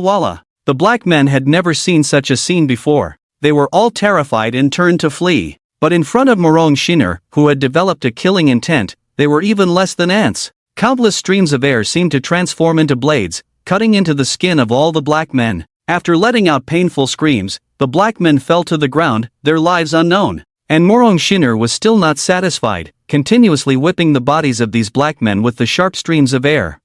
walla. The black men had never seen such a scene before. They were all terrified and turned to flee. But in front of Morong Shiner, who had developed a killing intent, they were even less than ants. Countless streams of air seemed to transform into blades, cutting into the skin of all the black men. After letting out painful screams, the black men fell to the ground, their lives unknown. And Morong Shiner was still not satisfied, continuously whipping the bodies of these black men with the sharp streams of air.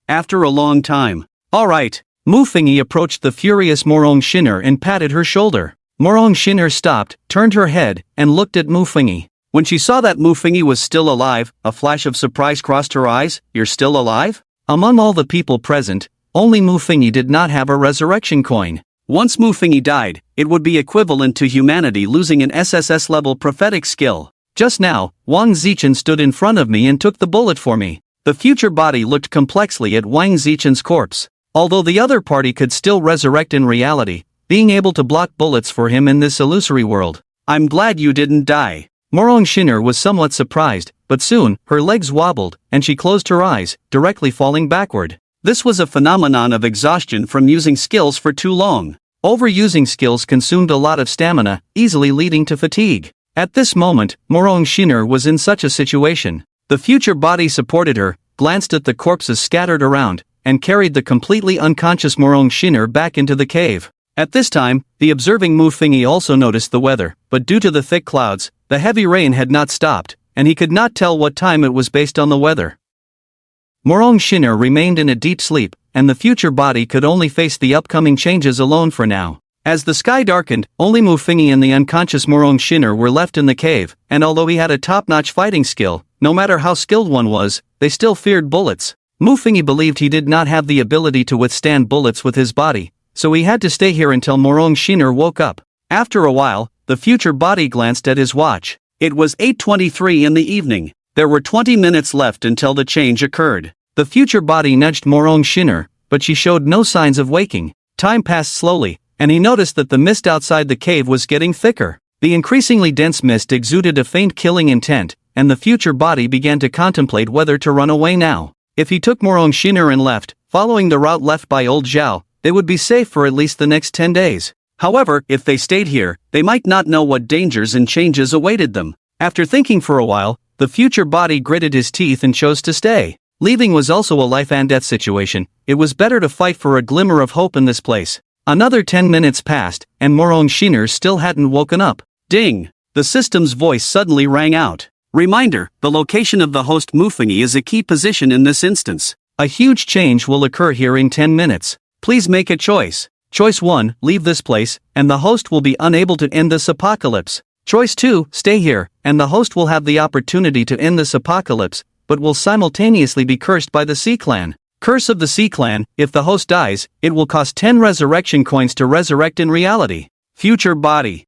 After a long time. Alright. Mufini approached the furious Morong Shiner and patted her shoulder. Morong Shiner stopped, turned her head, and looked at Mufini. When she saw that Mufini was still alive, a flash of surprise crossed her eyes. You're still alive? Among all the people present, only Mufini did not have a resurrection coin. Once Mufini died, it would be equivalent to humanity losing an Sss-Level prophetic skill. Just now, Wang Zichen stood in front of me and took the bullet for me. The future body looked complexly at Wang Zichen's corpse. Although the other party could still resurrect in reality, being able to block bullets for him in this illusory world. I'm glad you didn't die. Morong Shiner was somewhat surprised, but soon, her legs wobbled, and she closed her eyes, directly falling backward. This was a phenomenon of exhaustion from using skills for too long. Overusing skills consumed a lot of stamina, easily leading to fatigue. At this moment, Morong Shiner was in such a situation. The future body supported her, glanced at the corpses scattered around, and carried the completely unconscious Morong Shiner back into the cave. At this time, the observing Mufini also noticed the weather, but due to the thick clouds, the heavy rain had not stopped, and he could not tell what time it was based on the weather. Morong Shiner remained in a deep sleep, and the future body could only face the upcoming changes alone for now. As the sky darkened, only Mufini and the unconscious Morong Shiner were left in the cave, and although he had a top-notch fighting skill, no matter how skilled one was, they still feared bullets. Mufini believed he did not have the ability to withstand bullets with his body, so he had to stay here until Morong Shiner woke up. After a while, the future body glanced at his watch. It was 8:23 in the evening. There were 20 minutes left until the change occurred. The future body nudged Morong Shiner, but she showed no signs of waking. Time passed slowly, and he noticed that the mist outside the cave was getting thicker. The increasingly dense mist exuded a faint killing intent, and the future body began to contemplate whether to run away now. If he took Morong Shiner and left, following the route left by old Zhao, they would be safe for at least the next 10 days. However, if they stayed here, they might not know what dangers and changes awaited them. After thinking for a while, the future body gritted his teeth and chose to stay. Leaving was also a life and death situation. It was better to fight for a glimmer of hope in this place. Another 10 minutes passed, and Morong Shiner still hadn't woken up. Ding! The system's voice suddenly rang out. Reminder, the location of the host Mufingi is a key position in this instance. A huge change will occur here in 10 minutes. Please make a choice. Choice 1, leave this place, and the host will be unable to end this apocalypse. Choice 2, stay here, and the host will have the opportunity to end this apocalypse, but will simultaneously be cursed by the Sea Clan. Curse of the Sea Clan, if the host dies, it will cost 10 resurrection coins to resurrect in reality. Future body.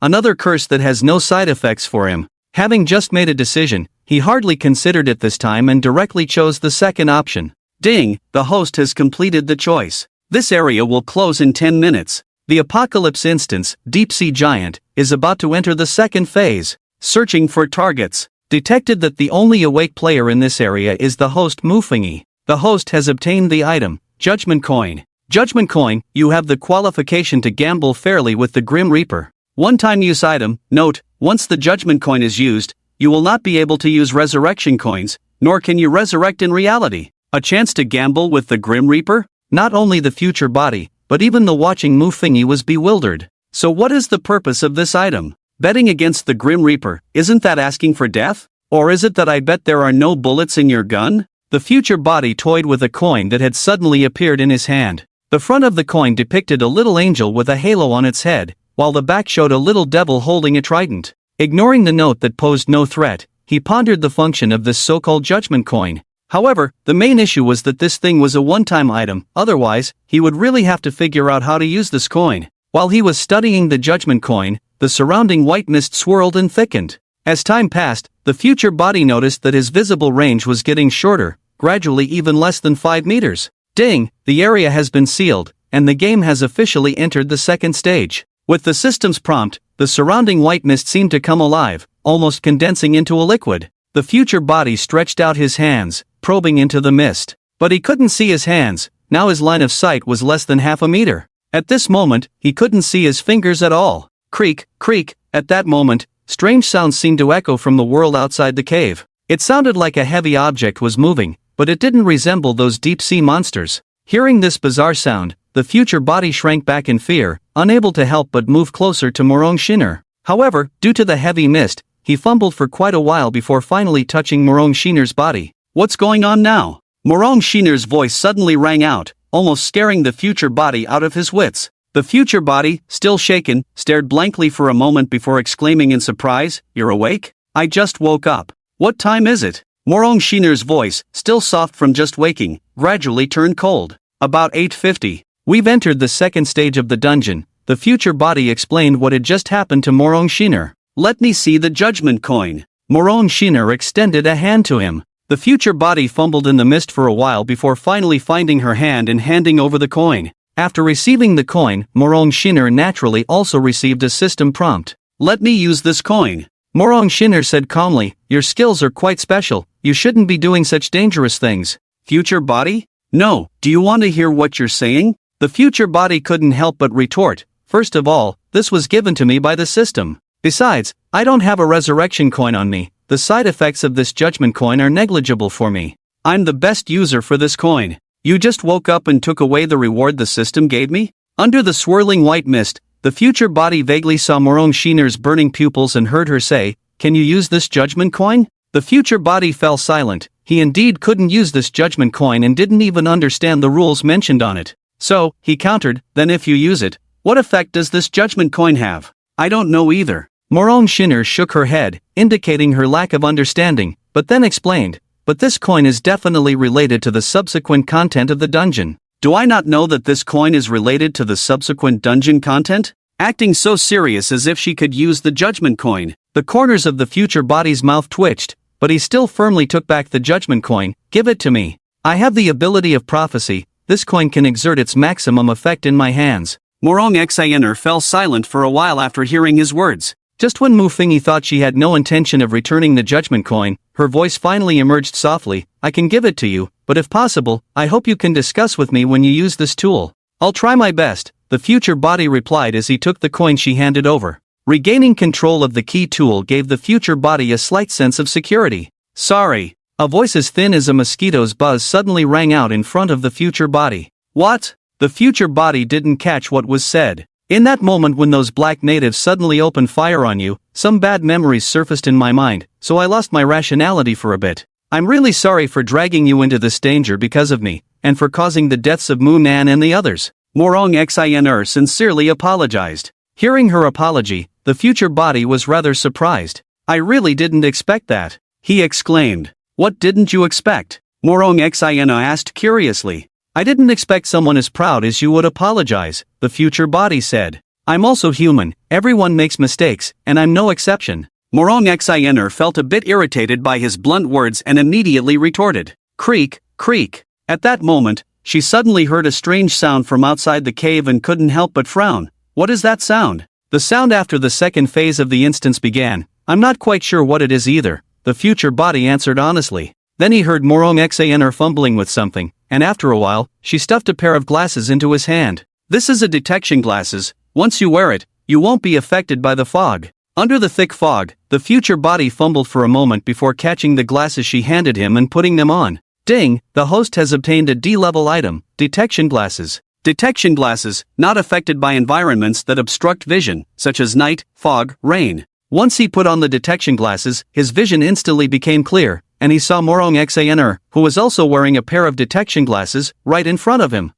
Another curse that has no side effects for him. Having just made a decision, he hardly considered it this time and directly chose the second option. Ding, the host has completed the choice. This area will close in 10 minutes. The Apocalypse instance, Deep Sea Giant, is about to enter the second phase. Searching for targets. Detected that the only awake player in this area is the host Mufingi. The host has obtained the item, Judgment Coin. Judgment Coin, you have the qualification to gamble fairly with the Grim Reaper. One-time use item. Note, once the Judgment Coin is used, you will not be able to use resurrection coins, nor can you resurrect in reality. A chance to gamble with the Grim Reaper? Not only the future body, but even the watching Mufingi was bewildered. So what is the purpose of this item? Betting against the Grim Reaper, isn't that asking for death? Or is it that I bet there are no bullets in your gun? The future body toyed with a coin that had suddenly appeared in his hand. The front of the coin depicted a little angel with a halo on its head, while the back showed a little devil holding a trident. Ignoring the note that posed no threat, he pondered the function of this so-called judgment coin. However, the main issue was that this thing was a one-time item, otherwise, he would really have to figure out how to use this coin. While he was studying the judgment coin, the surrounding white mist swirled and thickened. As time passed, the future body noticed that his visible range was getting shorter, gradually even less than 5 meters. Ding, the area has been sealed, and the game has officially entered the second stage. With the system's prompt, the surrounding white mist seemed to come alive, almost condensing into a liquid. The future body stretched out his hands, probing into the mist. But he couldn't see his hands, now his line of sight was less than half a meter. At this moment, he couldn't see his fingers at all. Creak, creak, at that moment, strange sounds seemed to echo from the world outside the cave. It sounded like a heavy object was moving, but it didn't resemble those deep-sea monsters. Hearing this bizarre sound, the future body shrank back in fear, unable to help but move closer to Morong Shiner. However, due to the heavy mist, he fumbled for quite a while before finally touching Morong Shiner's body. What's going on now? Morong Shiner's voice suddenly rang out, almost scaring the future body out of his wits. The future body, still shaken, stared blankly for a moment before exclaiming in surprise, "You're awake? I just woke up. What time is it?" Morong Shiner's voice, still soft from just waking, gradually turned cold. "About 8:50. We've entered the second stage of the dungeon." The future body explained what had just happened to Morong Shiner. "Let me see the judgment coin." Morong Shiner extended a hand to him. The future body fumbled in the mist for a while before finally finding her hand and handing over the coin. After receiving the coin, Morong Shiner naturally also received a system prompt. "Let me use this coin." Morong Shiner said calmly, "Your skills are quite special, you shouldn't be doing such dangerous things." Future body? "No, do you want to hear what you're saying?" The future body couldn't help but retort, "First of all, this was given to me by the system. Besides, I don't have a resurrection coin on me. The side effects of this judgment coin are negligible for me. I'm the best user for this coin. You just woke up and took away the reward the system gave me?" Under the swirling white mist, the future body vaguely saw Morong Shiner's burning pupils and heard her say, "Can you use this judgment coin?" The future body fell silent. He indeed couldn't use this judgment coin and didn't even understand the rules mentioned on it. So, he countered, "Then if you use it, what effect does this judgment coin have?" "I don't know either." Morong Shiner shook her head, indicating her lack of understanding, but then explained, "But this coin is definitely related to the subsequent content of the dungeon." "Do I not know that this coin is related to the subsequent dungeon content?" Acting so serious as if she could use the judgment coin, the corners of the future body's mouth twitched, but he still firmly took back the judgment coin. "Give it to me. I have the ability of prophecy, this coin can exert its maximum effect in my hands." Morong Xiner fell silent for a while after hearing his words. Just when Mufingi thought she had no intention of returning the judgment coin, her voice finally emerged softly, "I can give it to you, but if possible, I hope you can discuss with me when you use this tool." "I'll try my best," the future body replied as he took the coin she handed over. Regaining control of the key tool gave the future body a slight sense of security. Sorry. A voice as thin as a mosquito's buzz suddenly rang out in front of the future body. What? The future body didn't catch what was said. In that moment when those black natives suddenly opened fire on you, some bad memories surfaced in my mind, so I lost my rationality for a bit. I'm really sorry for dragging you into this danger because of me, and for causing the deaths of Moon Nan and the others. Morong Xin sincerely apologized. Hearing her apology, the future body was rather surprised. I really didn't expect that, he exclaimed. What didn't you expect? Morong Xin asked curiously. I didn't expect someone as proud as you would apologize, the future body said. I'm also human, everyone makes mistakes, and I'm no exception. Morong Xin felt a bit irritated by his blunt words and immediately retorted. Creak, creak. At that moment, she suddenly heard a strange sound from outside the cave and couldn't help but frown. What is that sound? The sound after the second phase of the instance began. I'm not quite sure what it is either, the future body answered honestly. Then he heard Morong Xin fumbling with something, and after a while, she stuffed a pair of glasses into his hand. This is a detection glasses. Once you wear it, you won't be affected by the fog. Under the thick fog, the future body fumbled for a moment before catching the glasses she handed him and putting them on. Ding, the host has obtained a D-level item, detection glasses. Detection glasses, not affected by environments that obstruct vision, such as night, fog, rain. Once he put on the detection glasses, his vision instantly became clear, and he saw Morong Xin, who was also wearing a pair of detection glasses, right in front of him.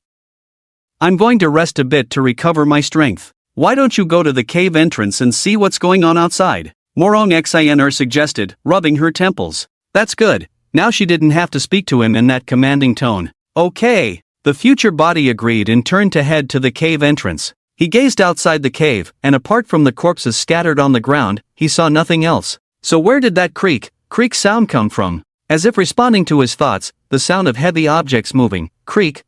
I'm going to rest a bit to recover my strength. Why don't you go to the cave entrance and see what's going on outside? Morong Xin suggested, rubbing her temples. That's good. Now she didn't have to speak to him in that commanding tone. Okay. The future body agreed and turned to head to the cave entrance. He gazed outside the cave, and apart from the corpses scattered on the ground, he saw nothing else. So where did that creak sound come from? As if responding to his thoughts, the sound of heavy objects moving, creak,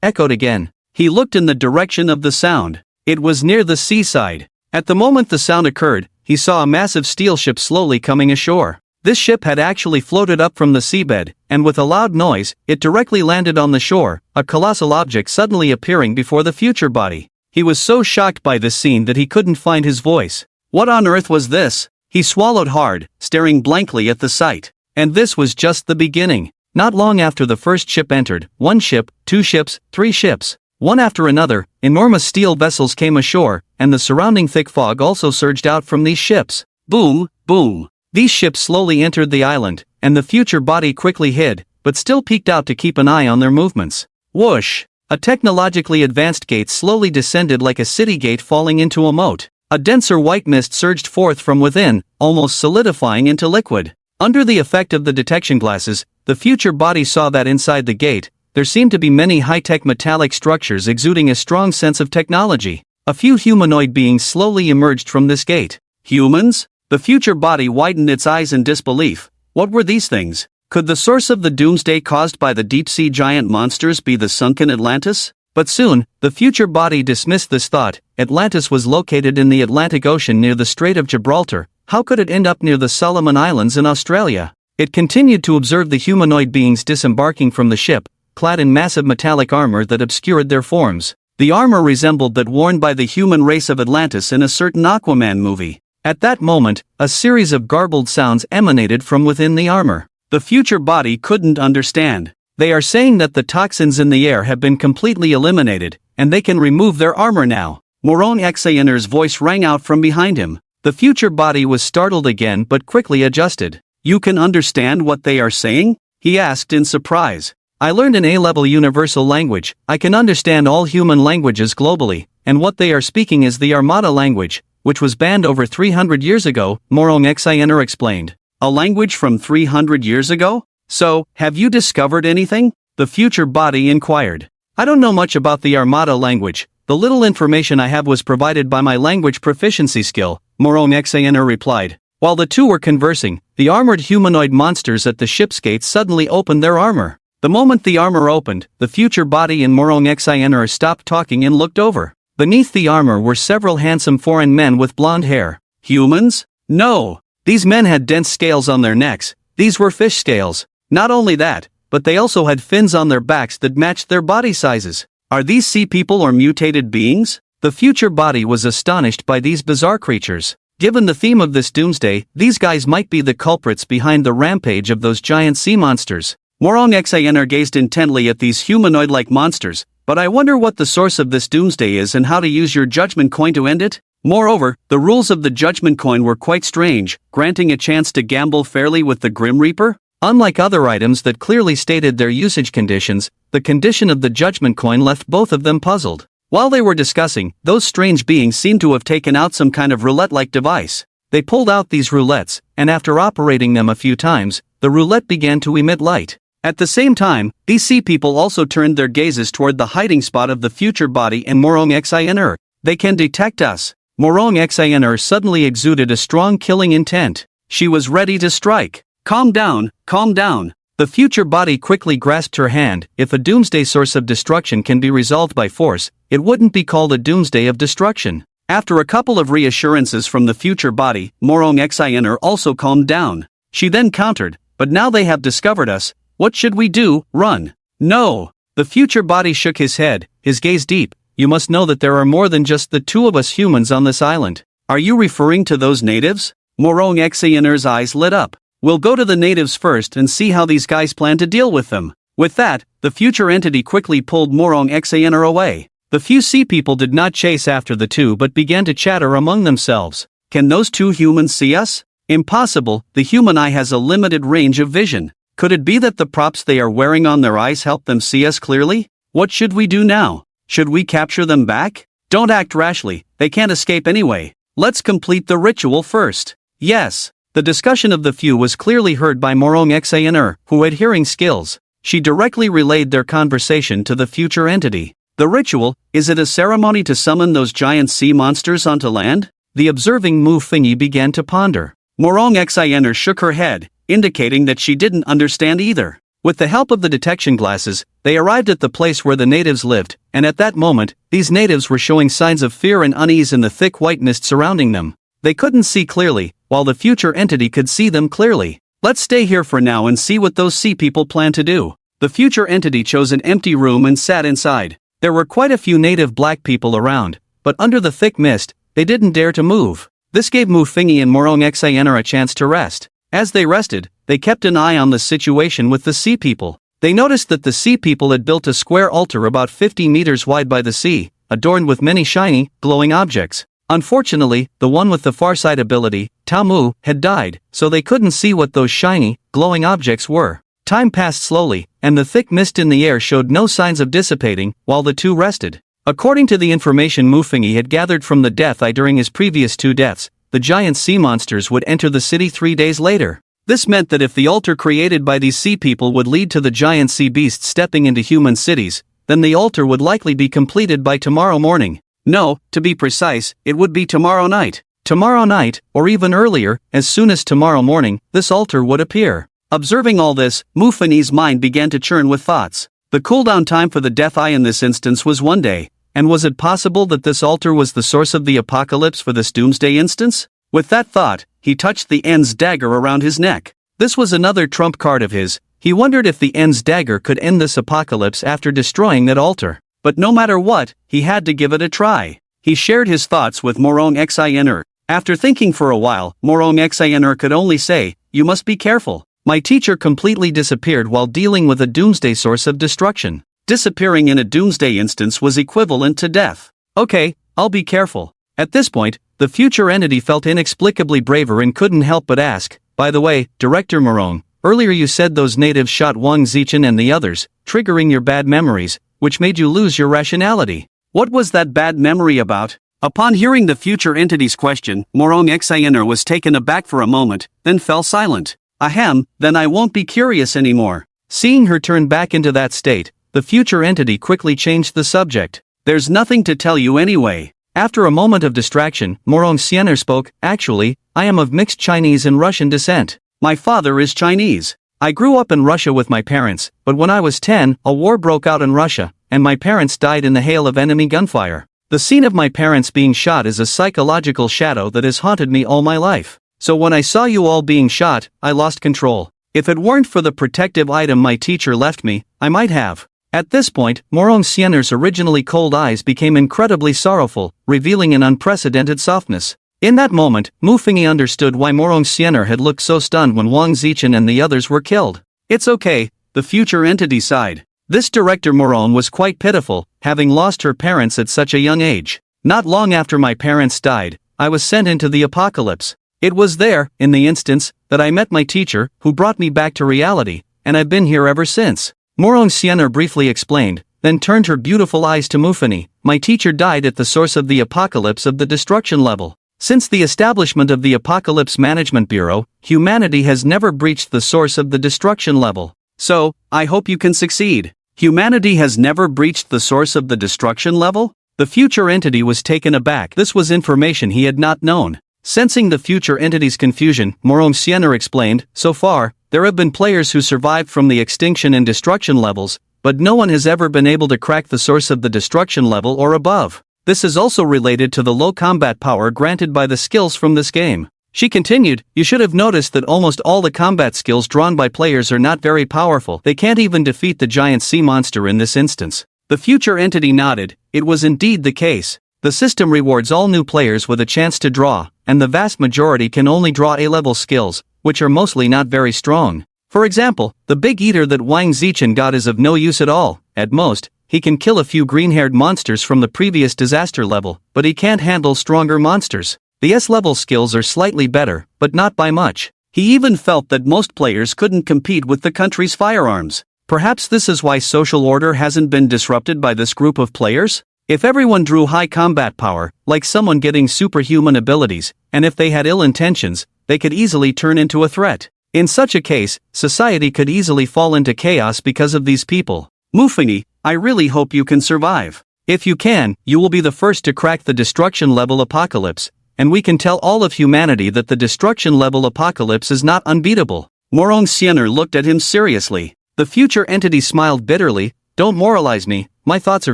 echoed again. He looked in the direction of the sound. It was near the seaside. At the moment the sound occurred, he saw a massive steel ship slowly coming ashore. This ship had actually floated up from the seabed, and with a loud noise, it directly landed on the shore, a colossal object suddenly appearing before the future body. He was so shocked by this scene that he couldn't find his voice. What on earth was this? He swallowed hard, staring blankly at the sight. And this was just the beginning. Not long after the first ship entered, 1 ship, 2 ships, 3 ships. One after another, enormous steel vessels came ashore, and the surrounding thick fog also surged out from these ships. Boom, boom. These ships slowly entered the island, and the future body quickly hid, but still peeked out to keep an eye on their movements. Whoosh! A technologically advanced gate slowly descended like a city gate falling into a moat. A denser white mist surged forth from within, almost solidifying into liquid. Under the effect of the detection glasses, the future body saw that inside the gate, there seemed to be many high-tech metallic structures exuding a strong sense of technology. A few humanoid beings slowly emerged from this gate. Humans? The future body widened its eyes in disbelief. What were these things? Could the source of the doomsday caused by the deep-sea giant monsters be the sunken Atlantis? But soon, the future body dismissed this thought. Atlantis was located in the Atlantic Ocean near the Strait of Gibraltar. How could it end up near the Solomon Islands in Australia? It continued to observe the humanoid beings disembarking from the ship, clad in massive metallic armor that obscured their forms. The armor resembled that worn by the human race of Atlantis in a certain Aquaman movie. At that moment, a series of garbled sounds emanated from within the armor. The future body couldn't understand. They are saying that the toxins in the air have been completely eliminated, and they can remove their armor now. Morong Xaner's voice rang out from behind him. The future body was startled again but quickly adjusted. You can understand what they are saying? He asked in surprise. I learned an A-level universal language. I can understand all human languages globally, and what they are speaking is the Armada language, which was banned over 300 years ago, Morong Xaner explained. A language from 300 years ago? So, have you discovered anything? The future body inquired. I don't know much about the Armada language. The little information I have was provided by my language proficiency skill, Morong Xaner replied. While the two were conversing, the armored humanoid monsters at the ship's gate suddenly opened their armor. The moment the armor opened, the future body and Morong Xaner stopped talking and looked over. Beneath the armor were several handsome foreign men with blonde hair. Humans? No. These men had dense scales on their necks. These were fish scales. Not only that, but they also had fins on their backs that matched their body sizes. Are these sea people or mutated beings? The future body was astonished by these bizarre creatures. Given the theme of this Doomsday, these guys might be the culprits behind the rampage of those giant sea monsters. Morong Xaner gazed intently at these humanoid-like monsters, but I wonder what the source of this Doomsday is and how to use your judgment coin to end it? Moreover, the rules of the judgment coin were quite strange, granting a chance to gamble fairly with the Grim Reaper? Unlike other items that clearly stated their usage conditions, the condition of the judgment coin left both of them puzzled. While they were discussing, those strange beings seemed to have taken out some kind of roulette-like device. They pulled out these roulettes, and after operating them a few times, the roulette began to emit light. At the same time, these sea people also turned their gazes toward the hiding spot of the future body and Morong Xiner. They can detect us. Morong Xiner suddenly exuded a strong killing intent. She was ready to strike. Calm down, calm down. The future body quickly grasped her hand. If a doomsday source of destruction can be resolved by force, it wouldn't be called a doomsday of destruction. After a couple of reassurances from the future body, Morong Xiner also calmed down. She then countered, but now they have discovered us. What should we do? Run? No. The future body shook his head, his gaze deep. You must know that there are more than just the two of us humans on this island. Are you referring to those natives? Morong Xiner's eyes lit up. We'll go to the natives first and see how these guys plan to deal with them. With that, the future entity quickly pulled Morong Xiner away. The few sea people did not chase after the two but began to chatter among themselves. Can those two humans see us? Impossible, the human eye has a limited range of vision. Could it be that the props they are wearing on their eyes help them see us clearly? What should we do now? Should we capture them back? Don't act rashly, they can't escape anyway. Let's complete the ritual first. Yes. The discussion of the few was clearly heard by Morong Xiner, who had hearing skills. She directly relayed their conversation to the future entity. The ritual, is it a ceremony to summon those giant sea monsters onto land? The observing Mu Fingyi began to ponder. Morong Xiner shook her head, indicating that she didn't understand either. With the help of the detection glasses, they arrived at the place where the natives lived, and at that moment, these natives were showing signs of fear and unease in the thick white mist surrounding them. They couldn't see clearly, while the future entity could see them clearly. Let's stay here for now and see what those sea people plan to do. The future entity chose an empty room and sat inside. There were quite a few native black people around, but under the thick mist, they didn't dare to move. This gave Mu Fingyi and Morong Xiner a chance to rest. As they rested, they kept an eye on the situation with the sea people. They noticed that the sea people had built a square altar about 50 meters wide by the sea, adorned with many shiny, glowing objects. Unfortunately, the one with the farsight ability, Tamu, had died, so they couldn't see what those shiny, glowing objects were. Time passed slowly, and the thick mist in the air showed no signs of dissipating, while the two rested. According to the information Mu Fingyi had gathered from the Death Eye during his previous two deaths, the giant sea monsters would enter the city 3 days later. This meant that if the altar created by these sea people would lead to the giant sea beasts stepping into human cities, then the altar would likely be completed by tomorrow morning. No, to be precise, it would be tomorrow night. Tomorrow night, or even earlier, as soon as tomorrow morning, this altar would appear. Observing all this, Mu Fingyi's mind began to churn with thoughts. The cooldown time for the Death Eye in this instance was 1 day, and was it possible that this altar was the source of the apocalypse for this Doomsday instance? With that thought, he touched the End's dagger around his neck. This was another trump card of his. He wondered if the End's dagger could end this apocalypse after destroying that altar. But no matter what, he had to give it a try. He shared his thoughts with Morong Xiner. After thinking for a while, Morong Xiner could only say, "You must be careful. My teacher completely disappeared while dealing with a doomsday source of destruction. Disappearing in a doomsday instance was equivalent to death. Okay, I'll be careful." At this point, the future entity felt inexplicably braver and couldn't help but ask, "By the way, Director Morong, earlier you said those natives shot Wang Zichen and the others, triggering your bad memories, which made you lose your rationality. What was that bad memory about?" Upon hearing the future entity's question, Morong Xiner was taken aback for a moment, then fell silent. Ahem, then I won't be curious anymore. Seeing her turn back into that state, the future entity quickly changed the subject. There's nothing to tell you anyway. After a moment of distraction, Morong Xiner spoke, "Actually, I am of mixed Chinese and Russian descent. My father is Chinese. I grew up in Russia with my parents, but when I was 10, a war broke out in Russia, and my parents died in the hail of enemy gunfire. The scene of my parents being shot is a psychological shadow that has haunted me all my life. So when I saw you all being shot, I lost control. If it weren't for the protective item my teacher left me, I might have." At this point, Morong Siener's originally cold eyes became incredibly sorrowful, revealing an unprecedented softness. In that moment, Mufengi understood why Morong Siener had looked so stunned when Wang Zichen and the others were killed. It's okay, the future entity sighed. This director Morong was quite pitiful, having lost her parents at such a young age. Not long after my parents died, I was sent into the apocalypse. It was there, in the instance, that I met my teacher, who brought me back to reality, and I've been here ever since. Morong Siener briefly explained, then turned her beautiful eyes to Mufengi. My teacher died at the source of the apocalypse of the destruction level. Since the establishment of the Apocalypse Management Bureau, humanity has never breached the source of the destruction level. So, I hope you can succeed. Humanity has never breached the source of the destruction level? The future entity was taken aback. This was information he had not known. Sensing the future entity's confusion, Morong Siener explained, so far, there have been players who survived from the extinction and destruction levels, but no one has ever been able to crack the source of the destruction level or above. This is also related to the low combat power granted by the skills from this game. She continued, you should have noticed that almost all the combat skills drawn by players are not very powerful. They can't even defeat the giant sea monster in this instance. The future entity nodded. It was indeed the case. The system rewards all new players with a chance to draw, and the vast majority can only draw A-level skills, which are mostly not very strong. For example, the big eater that Wang Zichen got is of no use at all. At most, he can kill a few green-haired monsters from the previous disaster level, but he can't handle stronger monsters. The S-level skills are slightly better, but not by much. He even felt that most players couldn't compete with the country's firearms. Perhaps this is why social order hasn't been disrupted by this group of players? If everyone drew high combat power, like someone getting superhuman abilities, and if they had ill intentions, they could easily turn into a threat. In such a case, society could easily fall into chaos because of these people. Mufengi, I really hope you can survive. If you can, you will be the first to crack the destruction level apocalypse, and we can tell all of humanity that the destruction level apocalypse is not unbeatable. Morong Siener looked at him seriously. The future entity smiled bitterly. Don't moralize me, my thoughts are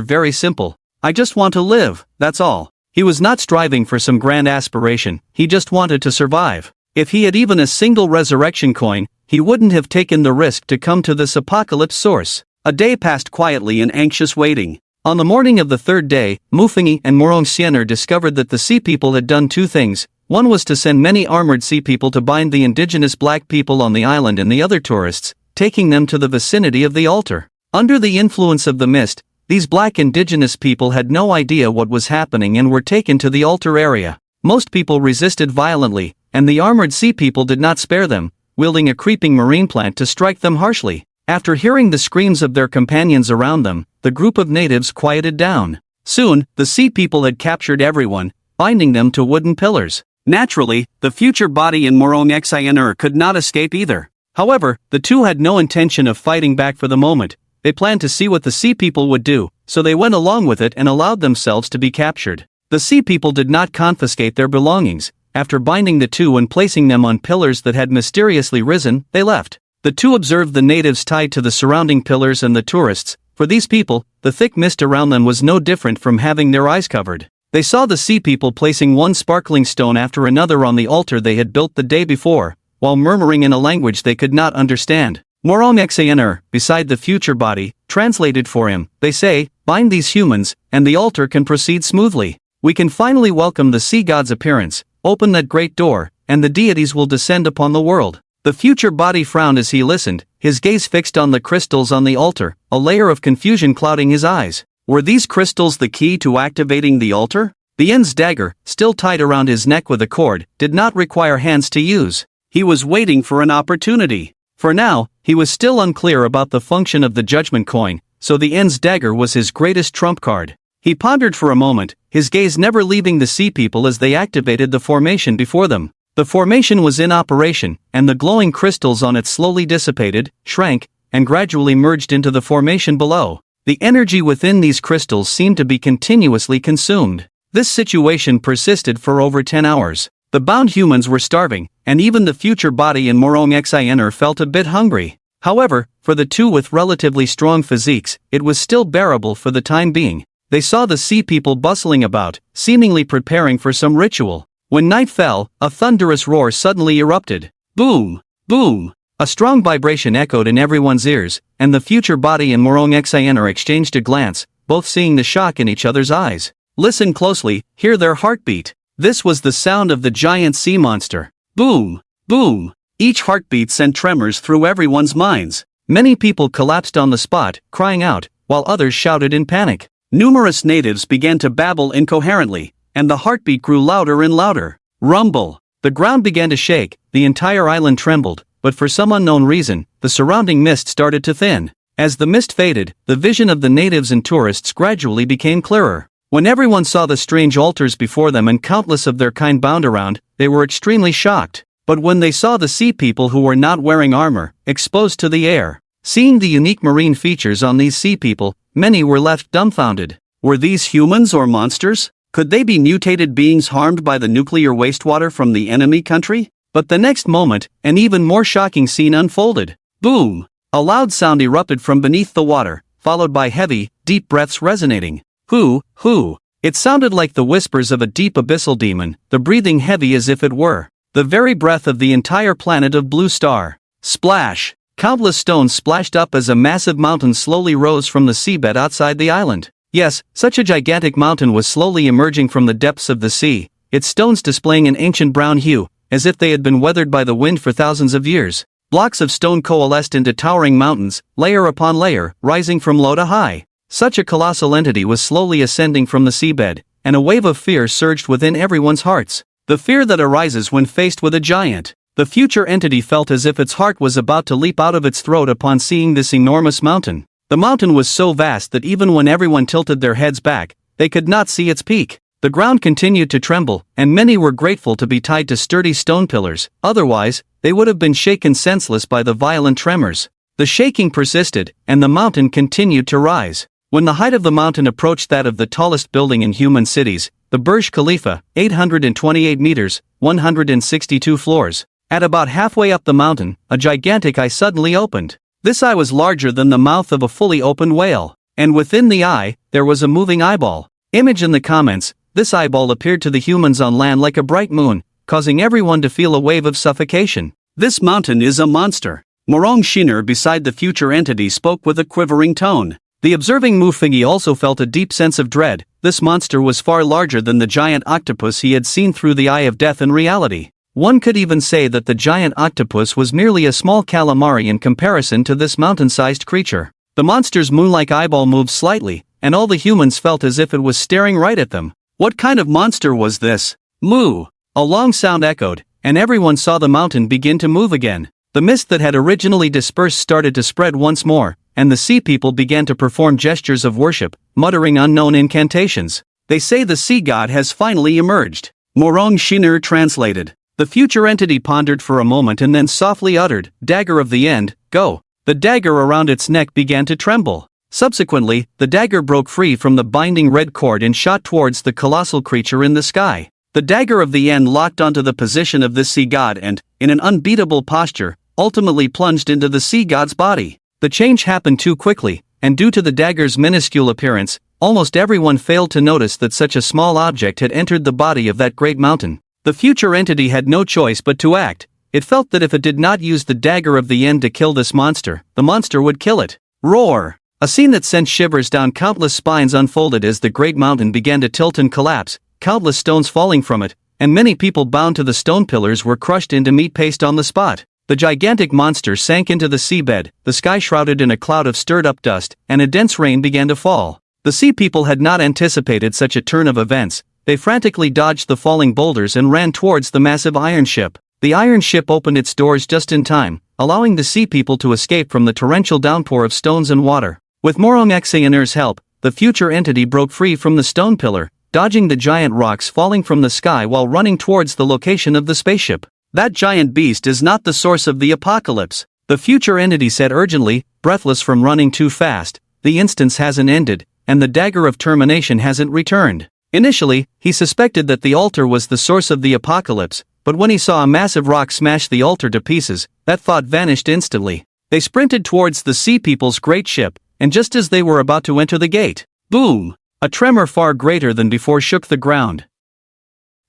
very simple. I just want to live, that's all. He was not striving for some grand aspiration, he just wanted to survive. If he had even a single resurrection coin, he wouldn't have taken the risk to come to this apocalypse source. A day passed quietly in anxious waiting. On the morning of the third day, Mufengi and Morong Siener discovered that the Sea People had done two things. One was to send many armored Sea People to bind the indigenous black people on the island and the other tourists, taking them to the vicinity of the altar. Under the influence of the mist, these black indigenous people had no idea what was happening and were taken to the altar area. Most people resisted violently, and the armored Sea People did not spare them, wielding a creeping marine plant to strike them harshly. After hearing the screams of their companions around them, the group of natives quieted down. Soon, the Sea People had captured everyone, binding them to wooden pillars. Naturally, the future body in Morong Xiner could not escape either. However, the two had no intention of fighting back for the moment. They planned to see what the Sea People would do, so they went along with it and allowed themselves to be captured. The Sea People did not confiscate their belongings. After binding the two and placing them on pillars that had mysteriously risen, they left. The two observed the natives tied to the surrounding pillars and the tourists. For these people, the thick mist around them was no different from having their eyes covered. They saw the Sea People placing one sparkling stone after another on the altar they had built the day before, while murmuring in a language they could not understand. Morong Xaner, beside the future body, translated for him. They say, bind these humans, and the altar can proceed smoothly. We can finally welcome the sea god's appearance, open that great door, and the deities will descend upon the world. The future body frowned as he listened, his gaze fixed on the crystals on the altar, a layer of confusion clouding his eyes. Were these crystals the key to activating the altar? The En's dagger, still tied around his neck with a cord, did not require hands to use. He was waiting for an opportunity. For now, he was still unclear about the function of the judgment coin, so the En's dagger was his greatest trump card. He pondered for a moment, his gaze never leaving the Sea People as they activated the formation before them. The formation was in operation, and the glowing crystals on it slowly dissipated, shrank, and gradually merged into the formation below. The energy within these crystals seemed to be continuously consumed. This situation persisted for over 10 hours. The bound humans were starving, and even the future body in Morong Xiner felt a bit hungry. However, for the two with relatively strong physiques, it was still bearable for the time being. They saw the Sea People bustling about, seemingly preparing for some ritual. When night fell, a thunderous roar suddenly erupted. Boom! Boom! A strong vibration echoed in everyone's ears, and the future body and Morong Xianer exchanged a glance, both seeing the shock in each other's eyes. Listen closely, hear their heartbeat. This was the sound of the giant sea monster. Boom! Boom! Each heartbeat sent tremors through everyone's minds. Many people collapsed on the spot, crying out, while others shouted in panic. Numerous natives began to babble incoherently, and the heartbeat grew louder and louder. Rumble! The ground began to shake, the entire island trembled, but for some unknown reason, the surrounding mist started to thin. As the mist faded, the vision of the natives and tourists gradually became clearer. When everyone saw the strange altars before them and countless of their kind bound around, they were extremely shocked. But when they saw the sea people who were not wearing armor, exposed to the air, seeing the unique marine features on these sea people, many were left dumbfounded. Were these humans or monsters? Could they be mutated beings harmed by the nuclear wastewater from the enemy country? But the next moment, an even more shocking scene unfolded. Boom! A loud sound erupted from beneath the water, followed by heavy, deep breaths resonating. Hoo! It sounded like the whispers of a deep abyssal demon, the breathing heavy as if it were the very breath of the entire planet of Blue Star. Splash! Countless stones splashed up as a massive mountain slowly rose from the seabed outside the island. Yes, such a gigantic mountain was slowly emerging from the depths of the sea, its stones displaying an ancient brown hue, as if they had been weathered by the wind for thousands of years. Blocks of stone coalesced into towering mountains, layer upon layer, rising from low to high. Such a colossal entity was slowly ascending from the seabed, and a wave of fear surged within everyone's hearts. The fear that arises when faced with a giant. The future entity felt as if its heart was about to leap out of its throat upon seeing this enormous mountain. The mountain was so vast that even when everyone tilted their heads back, they could not see its peak. The ground continued to tremble, and many were grateful to be tied to sturdy stone pillars, otherwise, they would have been shaken senseless by the violent tremors. The shaking persisted, and the mountain continued to rise. When the height of the mountain approached that of the tallest building in human cities, the Burj Khalifa, 828 meters, 162 floors. At about halfway up the mountain, a gigantic eye suddenly opened. This eye was larger than the mouth of a fully opened whale, and within the eye, there was a moving eyeball. Image in the comments, this eyeball appeared to the humans on land like a bright moon, causing everyone to feel a wave of suffocation. This mountain is a monster. Morong Shiner beside the future entity spoke with a quivering tone. The observing Mufigi also felt a deep sense of dread. This monster was far larger than the giant octopus he had seen through the Eye of Death in reality. One could even say that the giant octopus was merely a small calamari in comparison to this mountain-sized creature. The monster's moon-like eyeball moved slightly, and all the humans felt as if it was staring right at them. What kind of monster was this? Moo! A long sound echoed, and everyone saw the mountain begin to move again. The mist that had originally dispersed started to spread once more, and the sea people began to perform gestures of worship, muttering unknown incantations. They say the sea god has finally emerged. Morong Shiner translated. The future entity pondered for a moment and then softly uttered, "Dagger of the end, go." The dagger around its neck began to tremble. Subsequently, the dagger broke free from the binding red cord and shot towards the colossal creature in the sky. The dagger of the end locked onto the position of this sea god and, in an unbeatable posture, ultimately plunged into the sea god's body. The change happened too quickly, and due to the dagger's minuscule appearance, almost everyone failed to notice that such a small object had entered the body of that great mountain. The future entity had no choice but to act. It felt that if it did not use the dagger of the end to kill this monster, the monster would kill it. Roar! A scene that sent shivers down countless spines unfolded as the great mountain began to tilt and collapse, countless stones falling from it, and many people bound to the stone pillars were crushed into meat paste on the spot. The gigantic monster sank into the seabed, the sky shrouded in a cloud of stirred-up dust, and a dense rain began to fall. The sea people had not anticipated such a turn of events. They frantically dodged the falling boulders and ran towards the massive iron ship. The iron ship opened its doors just in time, allowing the sea people to escape from the torrential downpour of stones and water. With Morong Xianer's help, the future entity broke free from the stone pillar, dodging the giant rocks falling from the sky while running towards the location of the spaceship. That giant beast is not the source of the apocalypse, the future entity said urgently, breathless from running too fast. The instance hasn't ended, and the dagger of termination hasn't returned. Initially, he suspected that the altar was the source of the apocalypse, but when he saw a massive rock smash the altar to pieces, that thought vanished instantly. They sprinted towards the sea people's great ship, and just as they were about to enter the gate, boom! A tremor far greater than before shook the ground.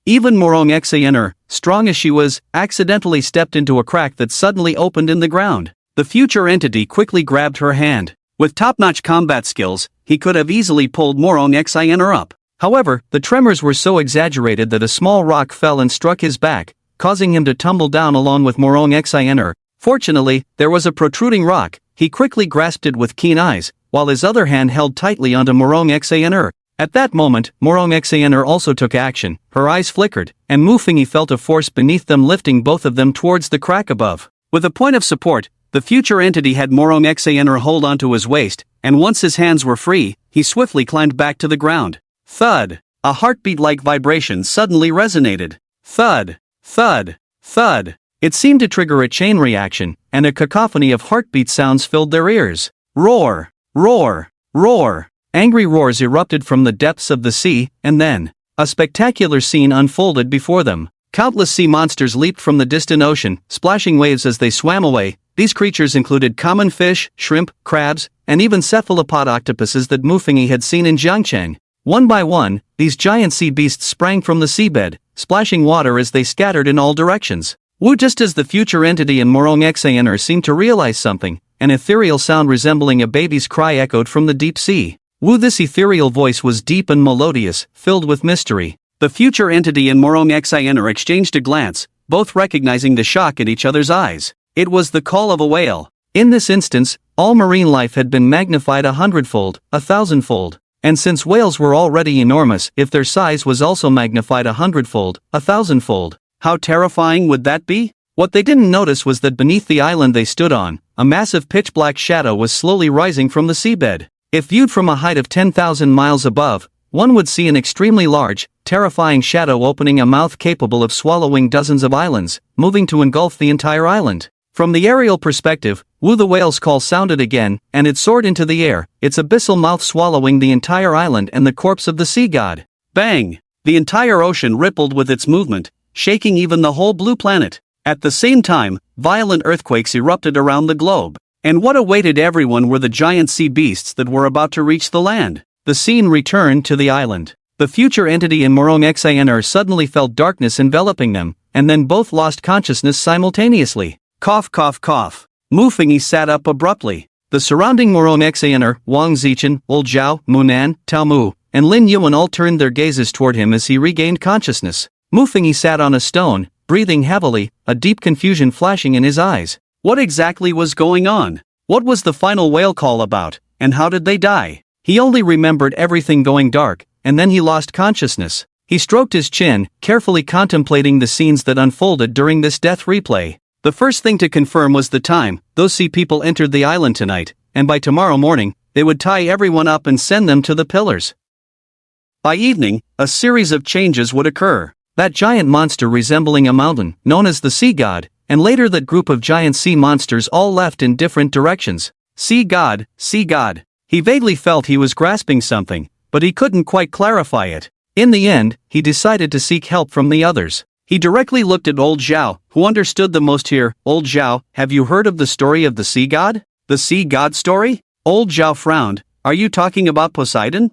Even Morong Xaner, strong as she was, accidentally stepped into a crack that suddenly opened in the ground. The future entity quickly grabbed her hand. With top-notch combat skills, he could have easily pulled Morong Xaner up. However, the tremors were so exaggerated that a small rock fell and struck his back, causing him to tumble down along with Morong Xaner. Fortunately, there was a protruding rock. He quickly grasped it with keen eyes, while his other hand held tightly onto Morong Xaner. At that moment, Morong Xaner also took action. Her eyes flickered, and Muffingy felt a force beneath them lifting both of them towards the crack above. With a point of support, the future entity had Morong Xaner hold onto his waist, and once his hands were free, he swiftly climbed back to the ground. Thud! A heartbeat-like vibration suddenly resonated. Thud! Thud! Thud! It seemed to trigger a chain reaction, and a cacophony of heartbeat sounds filled their ears. Roar! Roar! Roar! Angry roars erupted from the depths of the sea, and then, a spectacular scene unfolded before them. Countless sea monsters leaped from the distant ocean, splashing waves as they swam away. These creatures included common fish, shrimp, crabs, and even cephalopod octopuses that Muffingy had seen in Jiangcheng. One by one, these giant sea beasts sprang from the seabed, splashing water as they scattered in all directions. Just as the future entity and Morong Xaner seemed to realize something, an ethereal sound resembling a baby's cry echoed from the deep sea. This ethereal voice was deep and melodious, filled with mystery. The future entity and Morong Xaner exchanged a glance, both recognizing the shock in each other's eyes. It was the call of a whale. In this instance, all marine life had been magnified 100-fold, 1,000-fold. And since whales were already enormous, if their size was also magnified 100-fold, 1,000-fold, how terrifying would that be? What they didn't notice was that beneath the island they stood on, a massive pitch-black shadow was slowly rising from the seabed. If viewed from a height of 10,000 miles above, one would see an extremely large, terrifying shadow opening a mouth capable of swallowing dozens of islands, moving to engulf the entire island. From the aerial perspective, the whale's call sounded again, and it soared into the air, its abyssal mouth swallowing the entire island and the corpse of the sea god. Bang! The entire ocean rippled with its movement, shaking even the whole blue planet. At the same time, violent earthquakes erupted around the globe. And what awaited everyone were the giant sea beasts that were about to reach the land. The scene returned to the island. The future entity and Morong Xaner suddenly felt darkness enveloping them, and then both lost consciousness simultaneously. Cough cough cough. Muffingy sat up abruptly. The surrounding Morong Xaner, Wang Zichen, Old Zhao, Munan, Tao Mu, and Lin Yuan all turned their gazes toward him as he regained consciousness. Muffingy sat on a stone, breathing heavily, a deep confusion flashing in his eyes. What exactly was going on? What was the final whale call about, and how did they die? He only remembered everything going dark, and then he lost consciousness. He stroked his chin, carefully contemplating the scenes that unfolded during this death replay. The first thing to confirm was the time. Those sea people entered the island tonight, and by tomorrow morning, they would tie everyone up and send them to the pillars. By evening, a series of changes would occur. That giant monster resembling a mountain, known as the sea god, and later that group of giant sea monsters all left in different directions. Sea god, sea god. He vaguely felt he was grasping something, but he couldn't quite clarify it. In the end, he decided to seek help from the others. He directly looked at Old Zhao, who understood the most here. Old Zhao, have you heard of the story of the sea god? The sea god story? Old Zhao frowned. Are you talking about Poseidon?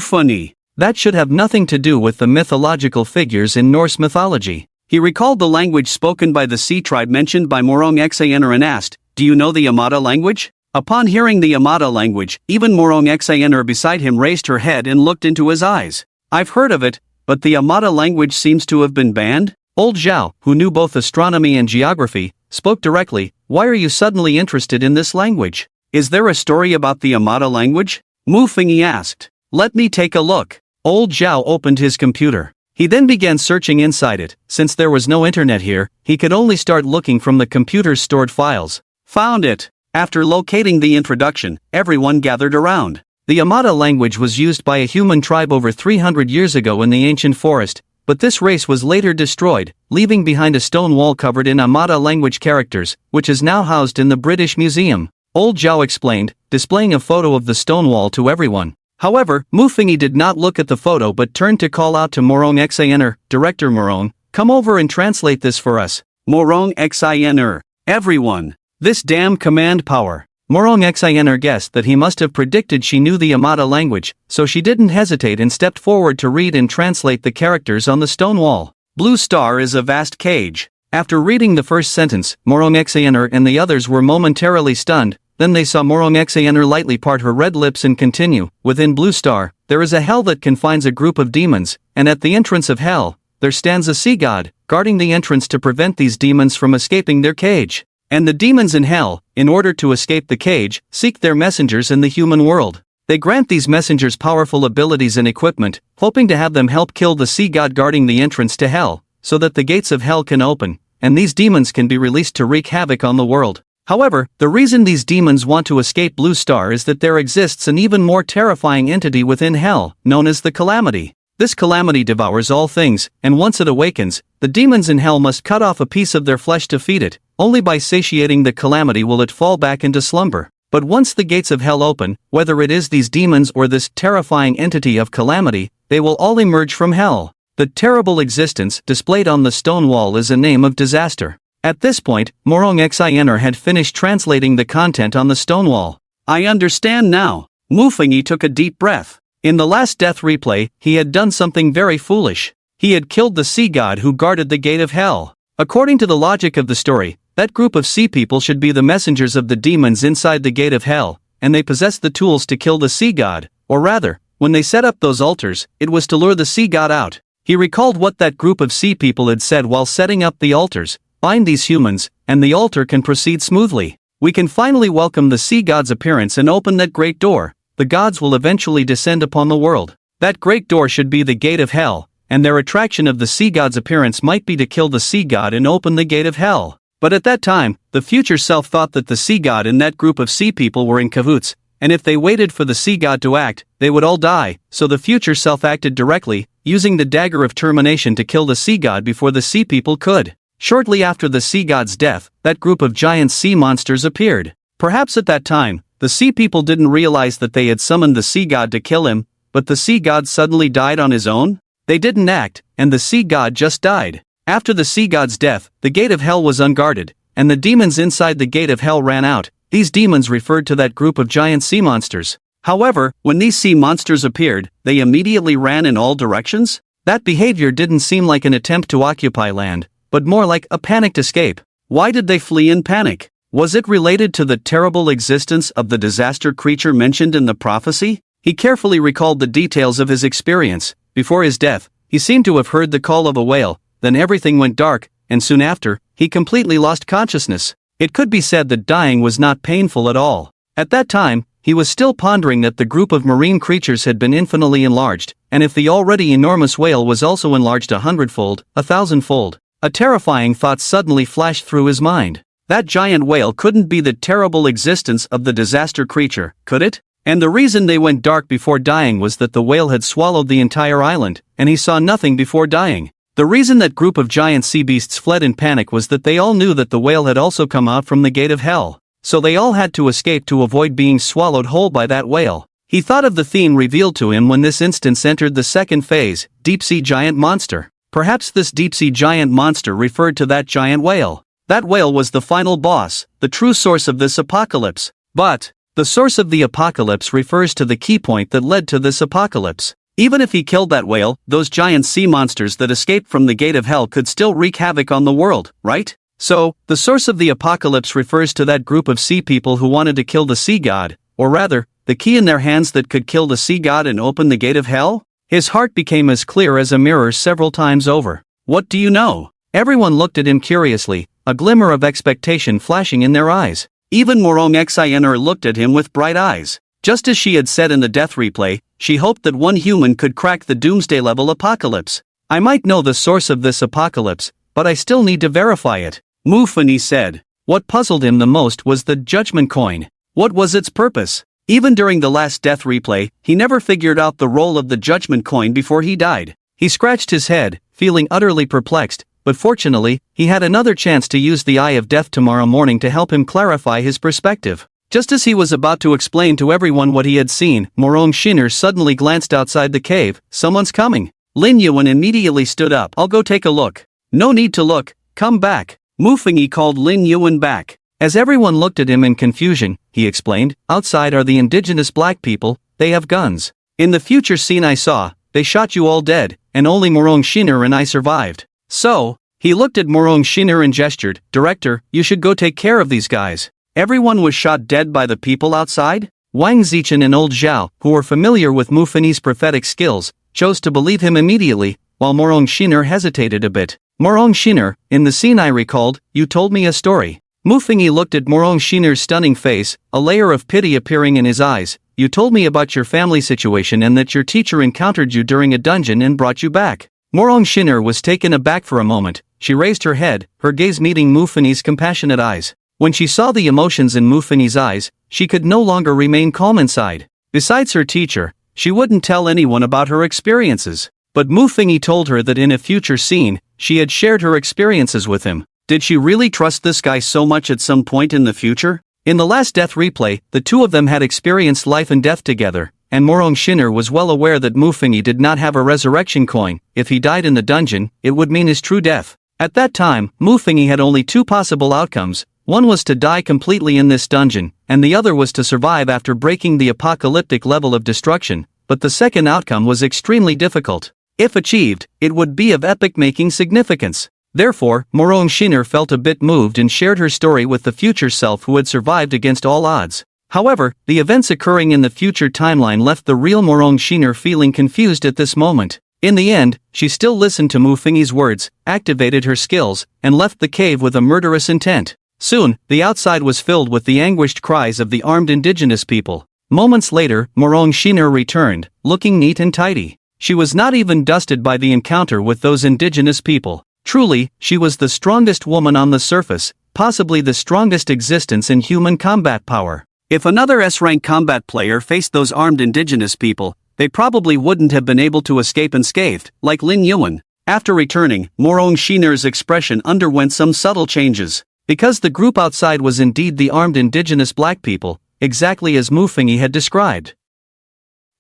Funny. That should have nothing to do with the mythological figures in Norse mythology. He recalled the language spoken by the sea tribe mentioned by Morong Xaner and asked, do you know the Yamata language? Upon hearing the Yamata language, even Morong Xaner beside him raised her head and looked into his eyes. I've heard of it, but the Yamata language seems to have been banned? Old Zhao, who knew both astronomy and geography, spoke directly. Why are you suddenly interested in this language? Is there a story about the Yamata language? Muffingy asked. Let me take a look. Old Zhao opened his computer. He then began searching inside it. Since there was no internet here, he could only start looking from the computer's stored files. Found it! After locating the introduction, everyone gathered around. The Yamata language was used by a human tribe over 300 years ago in the ancient forest, but this race was later destroyed, leaving behind a stone wall covered in Yamata language characters, which is now housed in the British Museum. Old Zhao explained, displaying a photo of the stone wall to everyone. However, Muffingy did not look at the photo but turned to call out to Morong Xaner, Director Morong, come over and translate this for us. Morong Xaner. Everyone. This damn command power. Morong Xiner guessed that he must have predicted she knew the Amata language, so she didn't hesitate and stepped forward to read and translate the characters on the stone wall. Blue star is a vast cage. After reading the first sentence, Morong Xiner and the others were momentarily stunned. Then they saw Morong Xiner lightly part her red lips and continue. Within Blue Star, there is a hell that confines a group of demons, and at the entrance of hell, there stands a sea god, guarding the entrance to prevent these demons from escaping their cage. And the demons in hell, in order to escape the cage, seek their messengers in the human world. They grant these messengers powerful abilities and equipment, hoping to have them help kill the sea god guarding the entrance to hell, so that the gates of hell can open, and these demons can be released to wreak havoc on the world. However, the reason these demons want to escape Blue Star is that there exists an even more terrifying entity within hell, known as the Calamity. This calamity devours all things, and once it awakens, the demons in hell must cut off a piece of their flesh to feed it. Only by satiating the calamity will it fall back into slumber. But once the gates of hell open, whether it is these demons or this terrifying entity of calamity, they will all emerge from hell. The terrible existence displayed on the stone wall is a name of disaster. At this point, Morong Xiner had finished translating the content on the stone wall. I understand now. Mufengi took a deep breath. In the last death replay, he had done something very foolish. He had killed the sea god who guarded the gate of hell. According to the logic of the story, that group of sea people should be the messengers of the demons inside the gate of hell, and they possess the tools to kill the sea god, or rather, when they set up those altars, it was to lure the sea god out. He recalled what that group of sea people had said while setting up the altars: bind these humans, and the altar can proceed smoothly. We can finally welcome the sea god's appearance and open that great door. The gods will eventually descend upon the world. That great door should be the gate of hell, and their attraction of the sea god's appearance might be to kill the sea god and open the gate of hell. But at that time, the future self thought that the sea god and that group of sea people were in cahoots, and if they waited for the sea god to act, they would all die, so the future self acted directly, using the dagger of termination to kill the sea god before the sea people could. Shortly after the sea god's death, that group of giant sea monsters appeared. Perhaps at that time, the sea people didn't realize that they had summoned the sea god to kill him, but the sea god suddenly died on his own? They didn't act, and the sea god just died. After the sea god's death, the gate of hell was unguarded, and the demons inside the gate of hell ran out. These demons referred to that group of giant sea monsters. However, when these sea monsters appeared, they immediately ran in all directions? That behavior didn't seem like an attempt to occupy land, but more like a panicked escape. Why did they flee in panic? Was it related to the terrible existence of the disaster creature mentioned in the prophecy? He carefully recalled the details of his experience. Before his death, he seemed to have heard the call of a whale, then everything went dark, and soon after, he completely lost consciousness. It could be said that dying was not painful at all. At that time, he was still pondering that the group of marine creatures had been infinitely enlarged, and if the already enormous whale was also enlarged 100-fold, 1,000-fold, a terrifying thought suddenly flashed through his mind. That giant whale couldn't be the terrible existence of the disaster creature, could it? And the reason they went dark before dying was that the whale had swallowed the entire island, and he saw nothing before dying. The reason that group of giant sea beasts fled in panic was that they all knew that the whale had also come out from the gate of hell, so they all had to escape to avoid being swallowed whole by that whale. He thought of the theme revealed to him when this instance entered the second phase, deep-sea giant monster. Perhaps this deep-sea giant monster referred to that giant whale. That whale was the final boss, the true source of this apocalypse. But the source of the apocalypse refers to the key point that led to this apocalypse. Even if he killed that whale, those giant sea monsters that escaped from the gate of hell could still wreak havoc on the world, right? So, the source of the apocalypse refers to that group of sea people who wanted to kill the sea god, or rather, the key in their hands that could kill the sea god and open the gate of hell? His heart became as clear as a mirror several times over. What do you know? Everyone looked at him curiously, a glimmer of expectation flashing in their eyes. Even Morong Xiner looked at him with bright eyes. Just as she had said in the death replay, she hoped that one human could crack the Doomsday level apocalypse. I might know the source of this apocalypse, but I still need to verify it, Mufengi said. What puzzled him the most was the judgment coin. What was its purpose? Even during the last death replay, he never figured out the role of the judgment coin before he died. He scratched his head, feeling utterly perplexed, but fortunately, he had another chance to use the Eye of Death tomorrow morning to help him clarify his perspective. Just as he was about to explain to everyone what he had seen, Morong Xiner suddenly glanced outside the cave. Someone's coming. Lin Yuan immediately stood up. I'll go take a look. No need to look, come back. Mufengi called Lin Yuan back. As everyone looked at him in confusion, he explained, "Outside are the indigenous black people, they have guns. In the future scene I saw, they shot you all dead, and only Morong Shinner and I survived. So," he looked at Morong Shinner and gestured, "Director, you should go take care of these guys. Everyone was shot dead by the people outside?" Wang Zichen and Old Zhao, who were familiar with Mu Feng's prophetic skills, chose to believe him immediately, while Morong Shinner hesitated a bit. "Morong Shinner, in the scene I recalled, you told me a story." Mu Fengyi looked at Morong Shinner's stunning face, a layer of pity appearing in his eyes. "You told me about your family situation and that your teacher encountered you during a dungeon and brought you back." Morong Shinner was taken aback for a moment. She raised her head, her gaze meeting Mu Fengyi's compassionate eyes. When she saw the emotions in Mu Fengyi's eyes, she could no longer remain calm inside. Besides her teacher, she wouldn't tell anyone about her experiences. But Mu Fengyi told her that in a future scene, she had shared her experiences with him. Did she really trust this guy so much at some point in the future? In the last death replay, the two of them had experienced life and death together, and Morong Shinner was well aware that Mu Fengyi did not have a resurrection coin. If he died in the dungeon, it would mean his true death. At that time, Mu Fengyi had only two possible outcomes. One was to die completely in this dungeon, and the other was to survive after breaking the apocalyptic level of destruction, but the second outcome was extremely difficult. If achieved, it would be of epic-making significance. Therefore, Morong Shinner felt a bit moved and shared her story with the future self who had survived against all odds. However, the events occurring in the future timeline left the real Morong Shinner feeling confused at this moment. In the end, she still listened to Mu Fengyi's words, activated her skills, and left the cave with a murderous intent. Soon, the outside was filled with the anguished cries of the armed indigenous people. Moments later, Morong Shinner returned, looking neat and tidy. She was not even dusted by the encounter with those indigenous people. Truly, she was the strongest woman on the surface, possibly the strongest existence in human combat power. If another S-rank combat player faced those armed indigenous people, they probably wouldn't have been able to escape unscathed, like Lin Yuan. After returning, Morong Shinner's expression underwent some subtle changes. Because the group outside was indeed the armed indigenous black people, exactly as Mu Fengyi had described.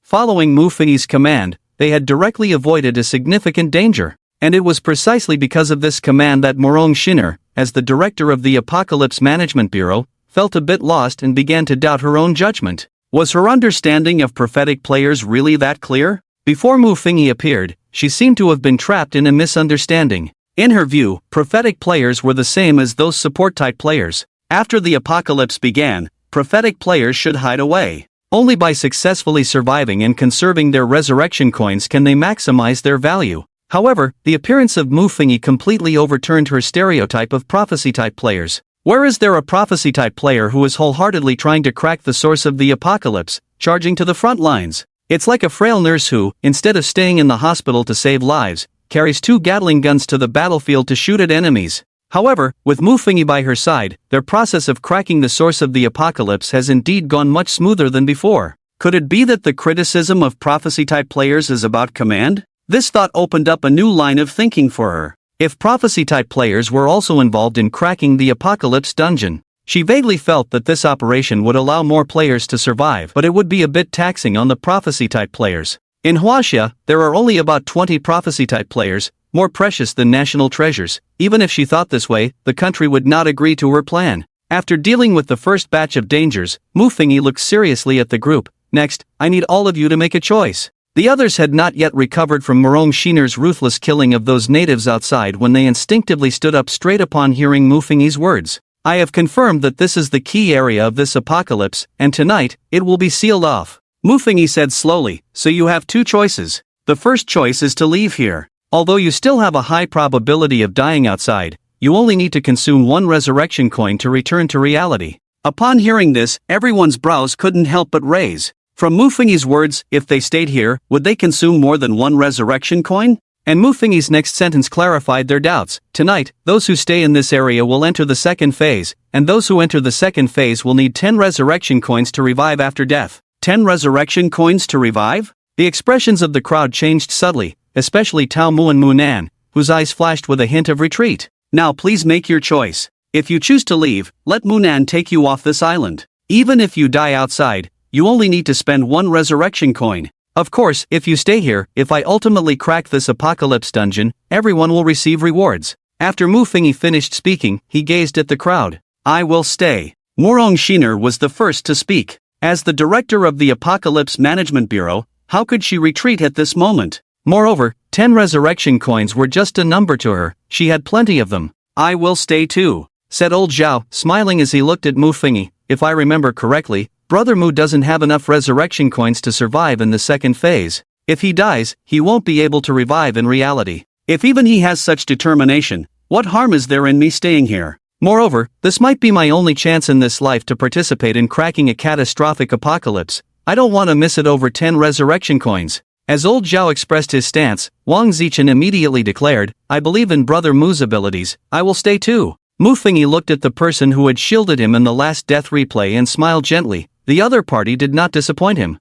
Following Mu Fengyi's command, they had directly avoided a significant danger. And it was precisely because of this command that Morong Shinner, as the director of the Apocalypse Management Bureau, felt a bit lost and began to doubt her own judgment. Was her understanding of prophetic players really that clear? Before Mu Fengyi appeared, she seemed to have been trapped in a misunderstanding. In her view, prophetic players were the same as those support-type players. After the apocalypse began, prophetic players should hide away. Only by successfully surviving and conserving their resurrection coins can they maximize their value. However, the appearance of Mu Fengyi completely overturned her stereotype of prophecy-type players. Where is there a prophecy-type player who is wholeheartedly trying to crack the source of the apocalypse, charging to the front lines? It's like a frail nurse who, instead of staying in the hospital to save lives, carries two Gatling guns to the battlefield to shoot at enemies. However, with Mu Fengyi by her side, their process of cracking the source of the apocalypse has indeed gone much smoother than before. Could it be that the criticism of prophecy-type players is about command? This thought opened up a new line of thinking for her. If prophecy-type players were also involved in cracking the apocalypse dungeon, she vaguely felt that this operation would allow more players to survive, but it would be a bit taxing on the prophecy-type players. In Huaxia, there are only about 20 prophecy-type players, more precious than national treasures. Even if she thought this way, the country would not agree to her plan. After dealing with the first batch of dangers, Mu Fengyi looked seriously at the group. "Next, I need all of you to make a choice." The others had not yet recovered from Morong Shinner's ruthless killing of those natives outside when they instinctively stood up straight upon hearing Mu Fengyi's words. "I have confirmed that this is the key area of this apocalypse, and tonight, it will be sealed off." Mu Fengyi said slowly, "So you have two choices. The first choice is to leave here. Although you still have a high probability of dying outside, you only need to consume one resurrection coin to return to reality." Upon hearing this, everyone's brows couldn't help but raise. From Mu Fengyi's words, if they stayed here, would they consume more than one resurrection coin? And Mu Fengyi's next sentence clarified their doubts. "Tonight, those who stay in this area will enter the second phase, and those who enter the second phase will need 10 resurrection coins to revive after death." 10 resurrection coins to revive? The expressions of the crowd changed subtly, especially Tao Mu and Mu Nan, whose eyes flashed with a hint of retreat. "Now please make your choice. If you choose to leave, let Mu Nan take you off this island. Even if you die outside, you only need to spend one resurrection coin. Of course, if you stay here, if I ultimately crack this apocalypse dungeon, everyone will receive rewards." After Mu Fengyi finished speaking, he gazed at the crowd. I will stay. Morong Shiner was the first to speak. As the director of the Apocalypse Management Bureau, how could she retreat at this moment? Moreover, 10 resurrection coins were just a number to her, she had plenty of them. I will stay too, said old Zhao, smiling as he looked at Mu Fengyi. If I remember correctly, Brother Mu doesn't have enough resurrection coins to survive in the second phase. If he dies, he won't be able to revive in reality. If even he has such determination, what harm is there in me staying here? Moreover, this might be my only chance in this life to participate in cracking a catastrophic apocalypse. I don't want to miss it over 10 resurrection coins. As old Zhao expressed his stance, Wang Zichen immediately declared, I believe in Brother Mu's abilities, I will stay too. Mu Fengyi looked at the person who had shielded him in the last death replay and smiled gently. The other party did not disappoint him.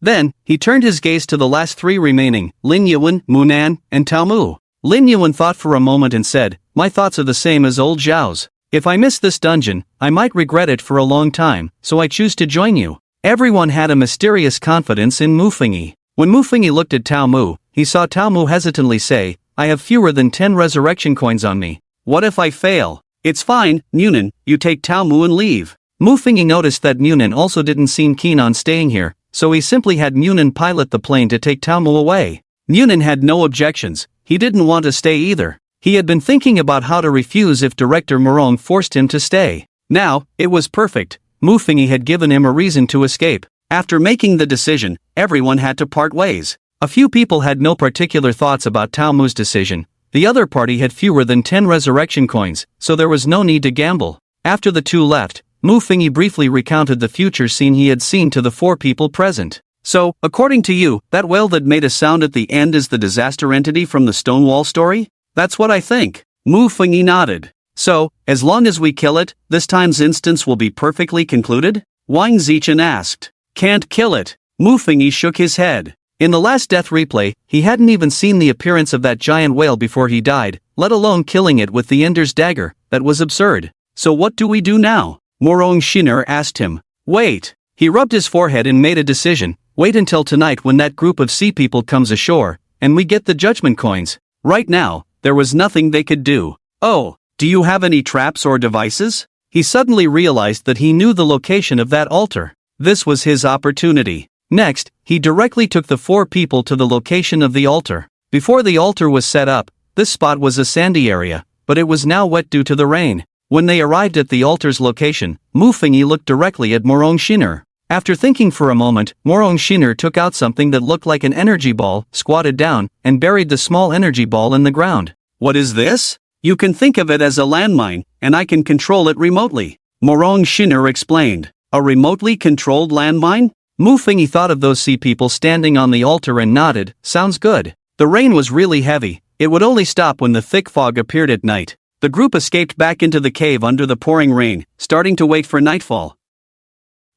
Then, he turned his gaze to the last 3 remaining, Lin Yuan, Mu Nan, and Tao Mu. Lin Yuan thought for a moment and said, my thoughts are the same as old Zhao's. If I miss this dungeon, I might regret it for a long time, so I choose to join you. Everyone had a mysterious confidence in Mu Fengyi. When Mu Fengyi looked at Tao Mu, he saw Tao Mu hesitantly say, I have fewer than 10 resurrection coins on me. What if I fail? It's fine, Munan, you take Tao Mu and leave. Mu Fengyi noticed that Munan also didn't seem keen on staying here, so he simply had Munan pilot the plane to take Tao Mu away. Munan had no objections, he didn't want to stay either. He had been thinking about how to refuse if Director Morong forced him to stay. Now, it was perfect. Mu Fengyi had given him a reason to escape. After making the decision, everyone had to part ways. A few people had no particular thoughts about Tao Mu's decision. The other party had fewer than 10 resurrection coins, so there was no need to gamble. After the two left, Mu Fengyi briefly recounted the future scene he had seen to the 4 people present. So, according to you, that whale that made a sound at the end is the disaster entity from the Stonewall story? That's what I think. Mu Fengyi nodded. So, as long as we kill it, this time's instance will be perfectly concluded? Wang Zichen asked. Can't kill it. Mu Fengyi shook his head. In the last death replay, he hadn't even seen the appearance of that giant whale before he died, let alone killing it with the Ender's dagger. That was absurd. So what do we do now? Morong Shiner asked him. Wait. He rubbed his forehead and made a decision. Wait until tonight when that group of sea people comes ashore, and we get the judgment coins. Right now, there was nothing they could do. Oh, do you have any traps or devices? He suddenly realized that he knew the location of that altar. This was his opportunity. Next, he directly took the 4 people to the location of the altar. Before the altar was set up, this spot was a sandy area, but it was now wet due to the rain. When they arrived at the altar's location, Mu Fengyi looked directly at Morong Shiner. After thinking for a moment, Morong Shiner took out something that looked like an energy ball, squatted down, and buried the small energy ball in the ground. What is this? You can think of it as a landmine, and I can control it remotely. Morong Shiner explained. A remotely controlled landmine? Mu Fengyi thought of those sea people standing on the altar and nodded. Sounds good. The rain was really heavy. It would only stop when the thick fog appeared at night. The group escaped back into the cave under the pouring rain, starting to wait for nightfall.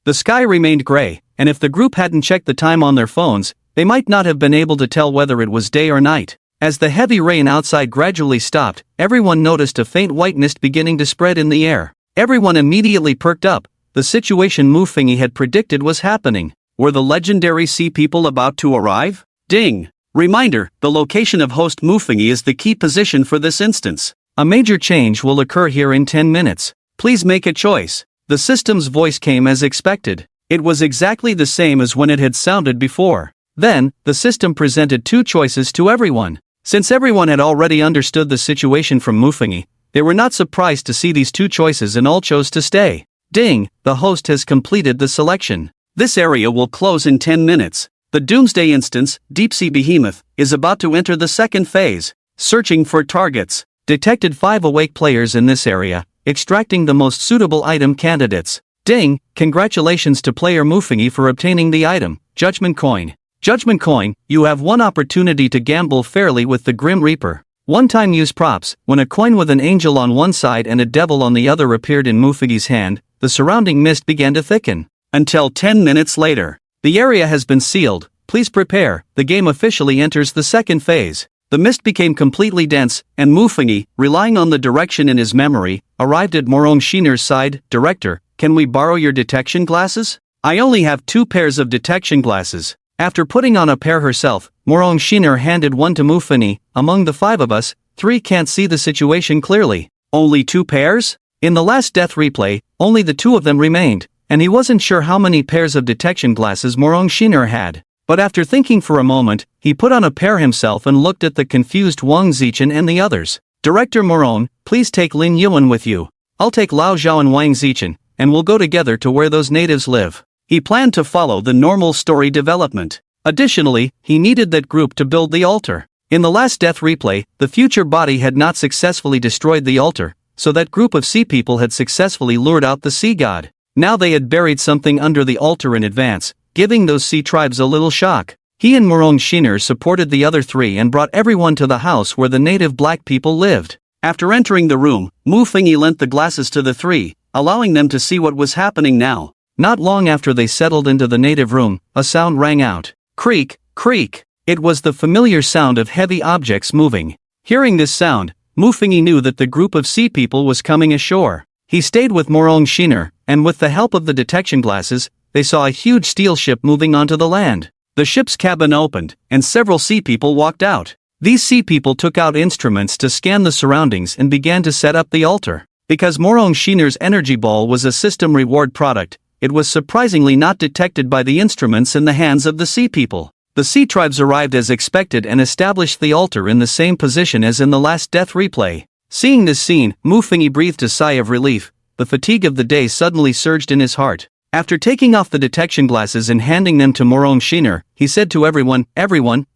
The sky remained gray, and if the group hadn't checked the time on their phones, they might not have been able to tell whether it was day or night. As the heavy rain outside gradually stopped, everyone noticed a faint white mist beginning to spread in the air. Everyone immediately perked up. The situation Mu Fengyi had predicted was happening. Were the legendary sea people about to arrive? Ding! Reminder, the location of host Mu Fengyi is the key position for this instance. A major change will occur here in 10 minutes. Please make a choice. The system's voice came as expected. It was exactly the same as when it had sounded before. Then, the system presented 2 choices to everyone. Since everyone had already understood the situation from Mu Fengyi, they were not surprised to see these 2 choices and all chose to stay. Ding! The host has completed the selection. This area will close in 10 minutes. The Doomsday instance, Deep Sea Behemoth, is about to enter the second phase. Searching for targets. Detected 5 awake players in this area, extracting the most suitable item candidates. Ding! Congratulations to player Mu Fengyi for obtaining the item, Judgment Coin. Judgment Coin, you have one opportunity to gamble fairly with the Grim Reaper. One-time use props. When a coin with an angel on one side and a devil on the other appeared in Mu Fengyi's hand, the surrounding mist began to thicken. Until 10 minutes later. The area has been sealed. Please prepare. The game officially enters the second phase. The mist became completely dense, and Mu Fengyi, relying on the direction in his memory, arrived at Morong Shiner's side. Director, can we borrow your detection glasses? I only have 2 pairs of detection glasses. After putting on a pair herself, Morong Shiner handed one to Mu Fengyi. Among the 5 of us, 3 can't see the situation clearly. Only 2 pairs? In the last death replay, only the two of them remained, and he wasn't sure how many pairs of detection glasses Morong Shinner had. But after thinking for a moment, he put on a pair himself and looked at the confused Wang Zichen and the others. Director Morong, please take Lin Yuan with you. I'll take Lao Zhao and Wang Zichen, and we'll go together to where those natives live. He planned to follow the normal story development. Additionally, he needed that group to build the altar. In the last death replay, the future body had not successfully destroyed the altar, so that group of sea people had successfully lured out the sea god. Now they had buried something under the altar in advance, giving those sea tribes a little shock. He and Morong Shinner supported the other three and brought everyone to the house where the native black people lived. After entering the room, Mu Fengyi lent the glasses to the three, allowing them to see what was happening now. Not long after they settled into the native room, a sound rang out. Creak, creak. It was the familiar sound of heavy objects moving. Hearing this sound, Mu Fengyi knew that the group of sea people was coming ashore. He stayed with Morong Shinner, and with the help of the detection glasses, they saw a huge steel ship moving onto the land. The ship's cabin opened, and several sea people walked out. These sea people took out instruments to scan the surroundings and began to set up the altar. Because Morong Shinner's energy ball was a system reward product, it was surprisingly not detected by the instruments in the hands of the sea people. The sea tribes arrived as expected and established the altar in the same position as in the last death replay. Seeing this scene, Mu Fengyi breathed a sigh of relief. The fatigue of the day suddenly surged in his heart. After taking off the detection glasses and handing them to Morong Shinner, he said to everyone,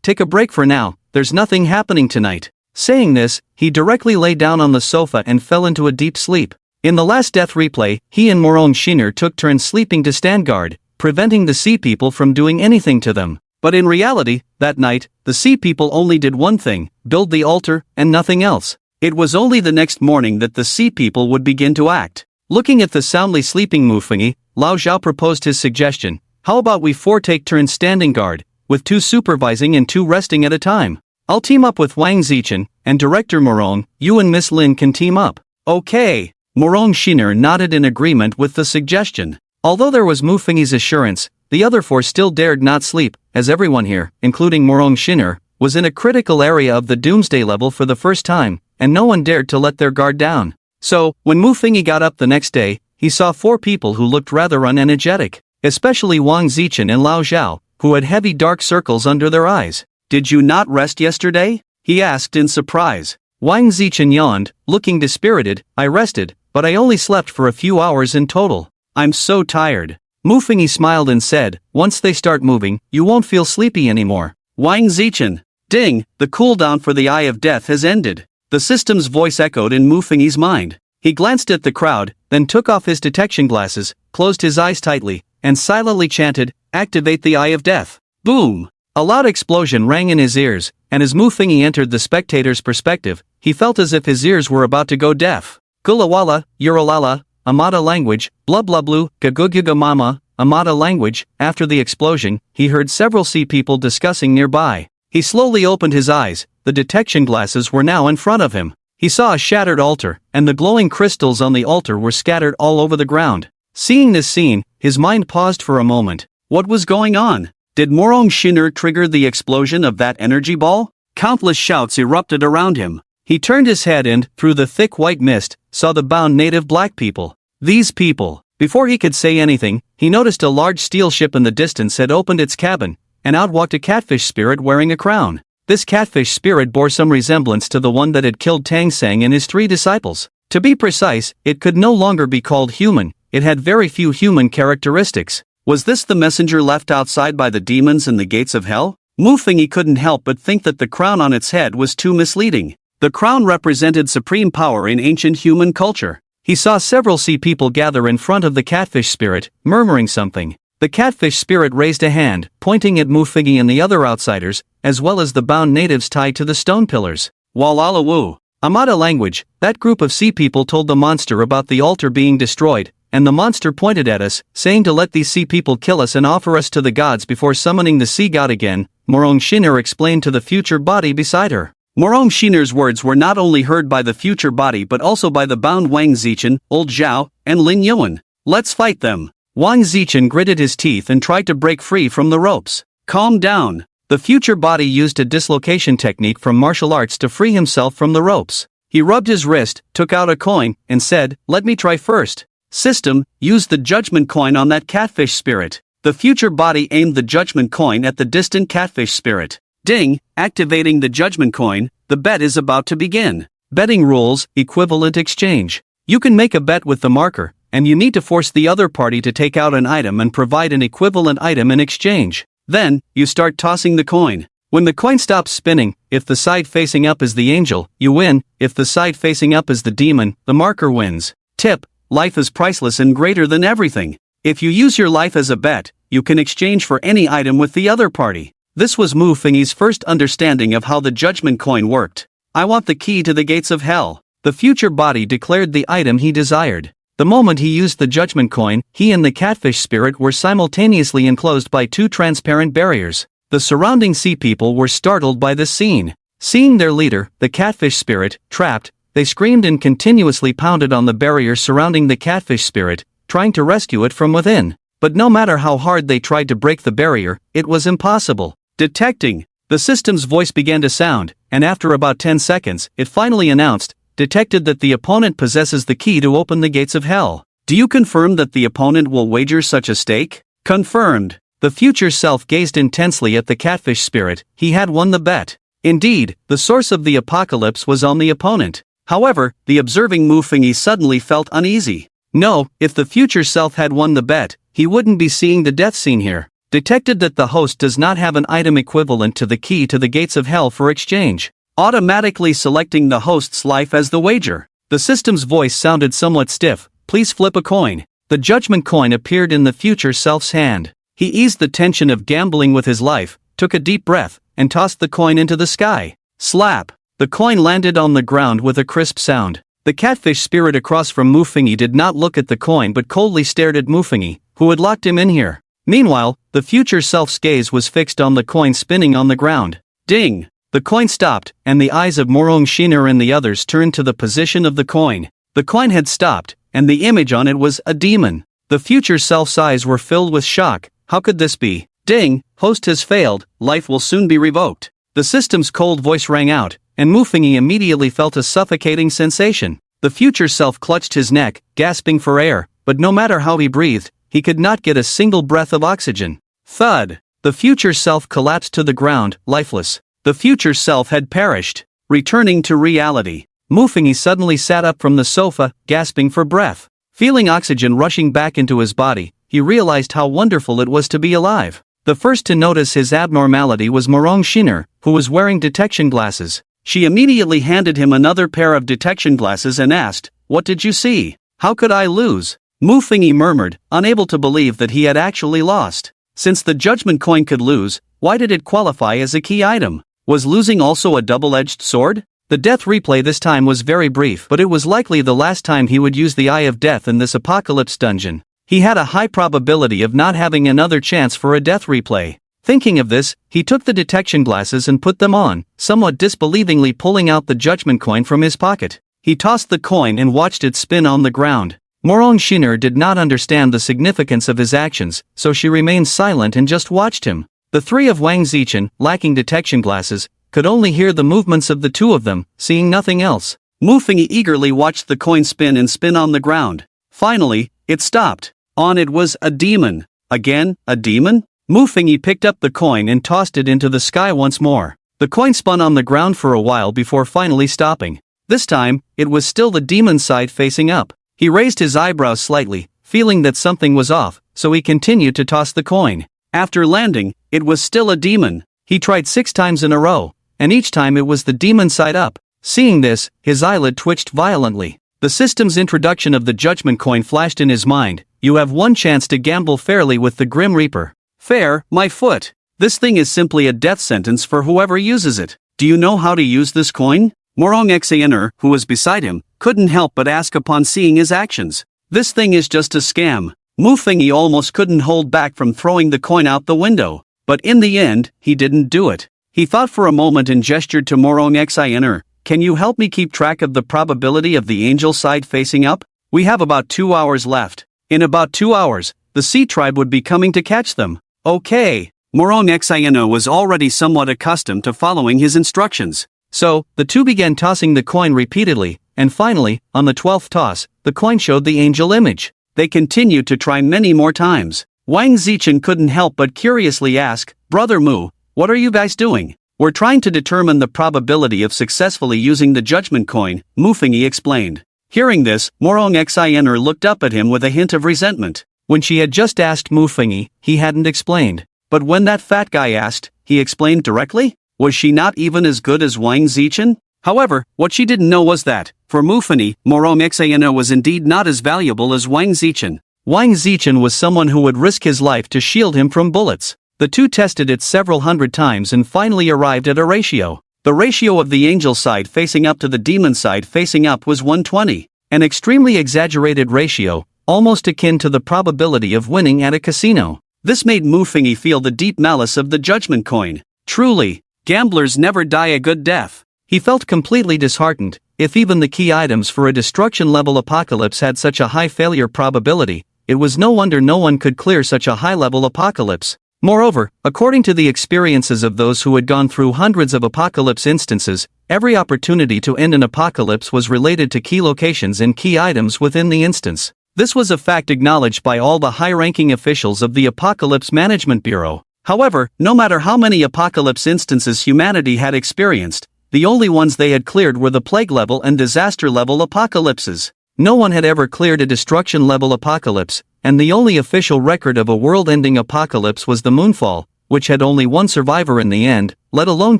take a break for now, there's nothing happening tonight. Saying this, he directly lay down on the sofa and fell into a deep sleep. In the last death replay, he and Morong Shinner took turns sleeping to stand guard, preventing the sea people from doing anything to them. But in reality, that night, the sea people only did one thing, build the altar, and nothing else. It was only the next morning that the sea people would begin to act. Looking at the soundly sleeping Mu Fengyi, Lao Zhao proposed his suggestion. How about we four take turns standing guard, with two supervising and two resting at a time? I'll team up with Wang Zichen, and Director Morong, you and Miss Lin can team up. Okay. Morong Shinner nodded in agreement with the suggestion. Although there was Mu Fengyi's assurance, the other four still dared not sleep, as everyone here, including Morong Shinner, was in a critical area of the Doomsday level for the first time, and no one dared to let their guard down. So, when Mu Fengyi got up the next day, he saw four people who looked rather unenergetic, especially Wang Zichen and Lao Zhao, who had heavy dark circles under their eyes. Did you not rest yesterday? He asked in surprise. Wang Zichen yawned, looking dispirited. I rested, but I only slept for a few hours in total. I'm so tired. Mu Fengyi smiled and said, once they start moving, you won't feel sleepy anymore. Wang Zichen. Ding, the cooldown for the Eye of Death has ended. The system's voice echoed in Mu Fengyi's mind. He glanced at the crowd, then took off his detection glasses, closed his eyes tightly, and silently chanted, activate the Eye of Death. Boom! A loud explosion rang in his ears, and as Mu Fengyi entered the spectator's perspective, he felt as if his ears were about to go deaf. Gulawala, Uralala, Amada language, blah blah blue, Gaguguga mama, Amada language. After the explosion, he heard several sea people discussing nearby. He slowly opened his eyes, the detection glasses were now in front of him. He saw a shattered altar, and the glowing crystals on the altar were scattered all over the ground. Seeing this scene, his mind paused for a moment. What was going on? Did Morong Shinner trigger the explosion of that energy ball? Countless shouts erupted around him. He turned his head and, through the thick white mist, saw the bound native black people. These people. Before he could say anything, he noticed a large steel ship in the distance had opened its cabin, and out walked a catfish spirit wearing a crown. This catfish spirit bore some resemblance to the one that had killed Tang Sang and his three disciples. To be precise, it could no longer be called human, it had very few human characteristics. Was this the messenger left outside by the demons in the gates of hell? Mu Fengyi couldn't help but think that the crown on its head was too misleading. The crown represented supreme power in ancient human culture. He saw several sea people gather in front of the catfish spirit, murmuring something. The catfish spirit raised a hand, pointing at Mu Fengyi and the other outsiders, as well as the bound natives tied to the stone pillars. Walalawu. Amada language, that group of sea people told the monster about the altar being destroyed, and the monster pointed at us, saying to let these sea people kill us and offer us to the gods before summoning the sea god again. Morong Shinner explained to the future body beside her. Morong Shinner's words were not only heard by the future body but also by the bound Wang Zichen, Old Zhao, and Lin Yuan. Let's fight them. Wang Zichen gritted his teeth and tried to break free from the ropes. Calm down. The future body used a dislocation technique from martial arts to free himself from the ropes. He rubbed his wrist, took out a coin, and said, "Let me try first." System, use the judgment coin on that catfish spirit. The future body aimed the judgment coin at the distant catfish spirit. Ding, activating the judgment coin, the bet is about to begin. Betting rules, equivalent exchange. You can make a bet with the marker, and you need to force the other party to take out an item and provide an equivalent item in exchange. Then, you start tossing the coin. When the coin stops spinning, if the side facing up is the angel, you win. If the side facing up is the demon, the marker wins. Tip, life is priceless and greater than everything. If you use your life as a bet, you can exchange for any item with the other party. This was Mu Fengyi's first understanding of how the judgment coin worked. I want the key to the gates of hell. The future body declared the item he desired. The moment he used the judgment coin, he and the catfish spirit were simultaneously enclosed by two transparent barriers. The surrounding sea people were startled by this scene. Seeing their leader, the catfish spirit, trapped, they screamed and continuously pounded on the barrier surrounding the catfish spirit, trying to rescue it from within. But no matter how hard they tried to break the barrier, it was impossible. Detecting. The system's voice began to sound, and after about 10 seconds, it finally announced, detected that the opponent possesses the key to open the gates of hell. Do you confirm that the opponent will wager such a stake? Confirmed. The future self gazed intensely at the catfish spirit. He had won the bet. Indeed, the source of the apocalypse was on the opponent. However, the observing Mu Fengyi suddenly felt uneasy. No, if the future self had won the bet, he wouldn't be seeing the death scene here. Detected that the host does not have an item equivalent to the key to the gates of hell for exchange. Automatically selecting the host's life as the wager. The system's voice sounded somewhat stiff. Please flip a coin. The judgment coin appeared in the future self's hand. He eased the tension of gambling with his life, took a deep breath, and tossed the coin into the sky. Slap! The coin landed on the ground with a crisp sound. The catfish spirit across from Mu Fengyi did not look at the coin but coldly stared at Mu Fengyi, who had locked him in here. Meanwhile, the future self's gaze was fixed on the coin spinning on the ground. Ding! The coin stopped, and the eyes of Morong Shiner and the others turned to the position of the coin. The coin had stopped, and the image on it was a demon. The future self's eyes were filled with shock. How could this be? Ding! Host has failed, life will soon be revoked. The system's cold voice rang out, and Mu Fengyi immediately felt a suffocating sensation. The future self clutched his neck, gasping for air, but no matter how he breathed, he could not get a single breath of oxygen. Thud! The future self collapsed to the ground, lifeless. The future self had perished. Returning to reality, Mu Fengyi suddenly sat up from the sofa, gasping for breath. Feeling oxygen rushing back into his body, he realized how wonderful it was to be alive. The first to notice his abnormality was Morong Shiner, who was wearing detection glasses. She immediately handed him another pair of detection glasses and asked, "What did you see? How could I lose?" Mu Fengyi murmured, unable to believe that he had actually lost. Since the judgment coin could lose, why did it qualify as a key item? Was losing also a double-edged sword? The death replay this time was very brief, but it was likely the last time he would use the Eye of Death in this apocalypse dungeon. He had a high probability of not having another chance for a death replay. Thinking of this, he took the detection glasses and put them on, somewhat disbelievingly pulling out the judgment coin from his pocket. He tossed the coin and watched it spin on the ground. Morong Shiner did not understand the significance of his actions, so she remained silent and just watched him. The three of Wang Zichen, lacking detection glasses, could only hear the movements of the two of them, seeing nothing else. Mu Fengyi eagerly watched the coin spin and spin on the ground. Finally, it stopped. On it was a demon. Again, a demon? Mu Fengyi picked up the coin and tossed it into the sky once more. The coin spun on the ground for a while before finally stopping. This time, it was still the demon side facing up. He raised his eyebrows slightly, feeling that something was off, so he continued to toss the coin. After landing, it was still a demon. He tried 6 times in a row, and each time it was the demon side up. Seeing this, his eyelid twitched violently. The system's introduction of the judgment coin flashed in his mind. You have one chance to gamble fairly with the Grim Reaper. Fair, my foot. This thing is simply a death sentence for whoever uses it. Do you know how to use this coin? Morong Xaner, who was beside him, couldn't help but ask upon seeing his actions. This thing is just a scam. Mu Fengyi almost couldn't hold back from throwing the coin out the window. But in the end, he didn't do it. He thought for a moment and gestured to Morong Xaner. Can you help me keep track of the probability of the angel side facing up? We have about 2 hours left. In about 2 hours, the sea tribe would be coming to catch them. Okay. Morong Xaner was already somewhat accustomed to following his instructions. So, the two began tossing the coin repeatedly, and finally, on the 12th toss, the coin showed the angel image. They continued to try many more times. Wang Zichen couldn't help but curiously ask, "Brother Mu, what are you guys doing?" "We're trying to determine the probability of successfully using the judgment coin," Mu Fengyi explained. Hearing this, Morong Xiner looked up at him with a hint of resentment. When she had just asked Mu Fengyi, he hadn't explained. But when that fat guy asked, he explained directly? Was she not even as good as Wang Zichen? However, what she didn't know was that, for Mu Fengyi, Morong Xiner was indeed not as valuable as Wang Zichen. Wang Zichen was someone who would risk his life to shield him from bullets. The two tested it several hundred times and finally arrived at a ratio. The ratio of the angel side facing up to the demon side facing up was 120, an extremely exaggerated ratio, almost akin to the probability of winning at a casino. This made Mu Fengyi feel the deep malice of the judgment coin. Truly, gamblers never die a good death. He felt completely disheartened. If even the key items for a destruction-level apocalypse had such a high failure probability, it was no wonder no one could clear such a high-level apocalypse. Moreover, according to the experiences of those who had gone through hundreds of apocalypse instances, every opportunity to end an apocalypse was related to key locations and key items within the instance. This was a fact acknowledged by all the high-ranking officials of the Apocalypse Management Bureau. However, no matter how many apocalypse instances humanity had experienced, the only ones they had cleared were the plague-level and disaster-level apocalypses. No one had ever cleared a destruction-level apocalypse, and the only official record of a world-ending apocalypse was the Moonfall, which had only one survivor in the end, let alone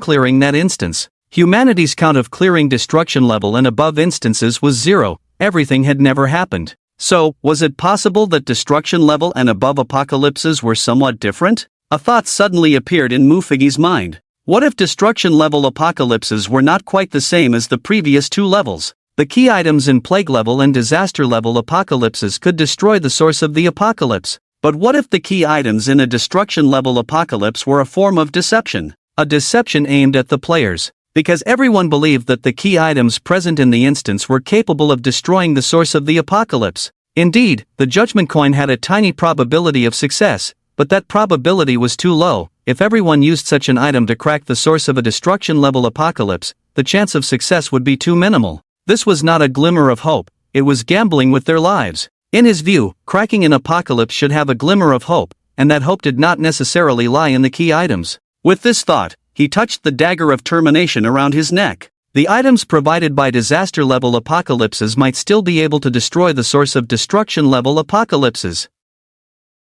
clearing that instance. Humanity's count of clearing destruction-level and above instances was 0, everything had never happened. So, was it possible that destruction-level and above apocalypses were somewhat different? A thought suddenly appeared in Mu Fengyi's mind. What if destruction-level apocalypses were not quite the same as the previous two levels? The key items in plague-level and disaster-level apocalypses could destroy the source of the apocalypse. But what if the key items in a destruction-level apocalypse were a form of deception? A deception aimed at the players. Because everyone believed that the key items present in the instance were capable of destroying the source of the apocalypse. Indeed, the judgment coin had a tiny probability of success, but that probability was too low. If everyone used such an item to crack the source of a destruction-level apocalypse, the chance of success would be too minimal. This was not a glimmer of hope, it was gambling with their lives. In his view, cracking an apocalypse should have a glimmer of hope, and that hope did not necessarily lie in the key items. With this thought, he touched the dagger of termination around his neck. The items provided by disaster-level apocalypses might still be able to destroy the source of destruction-level apocalypses.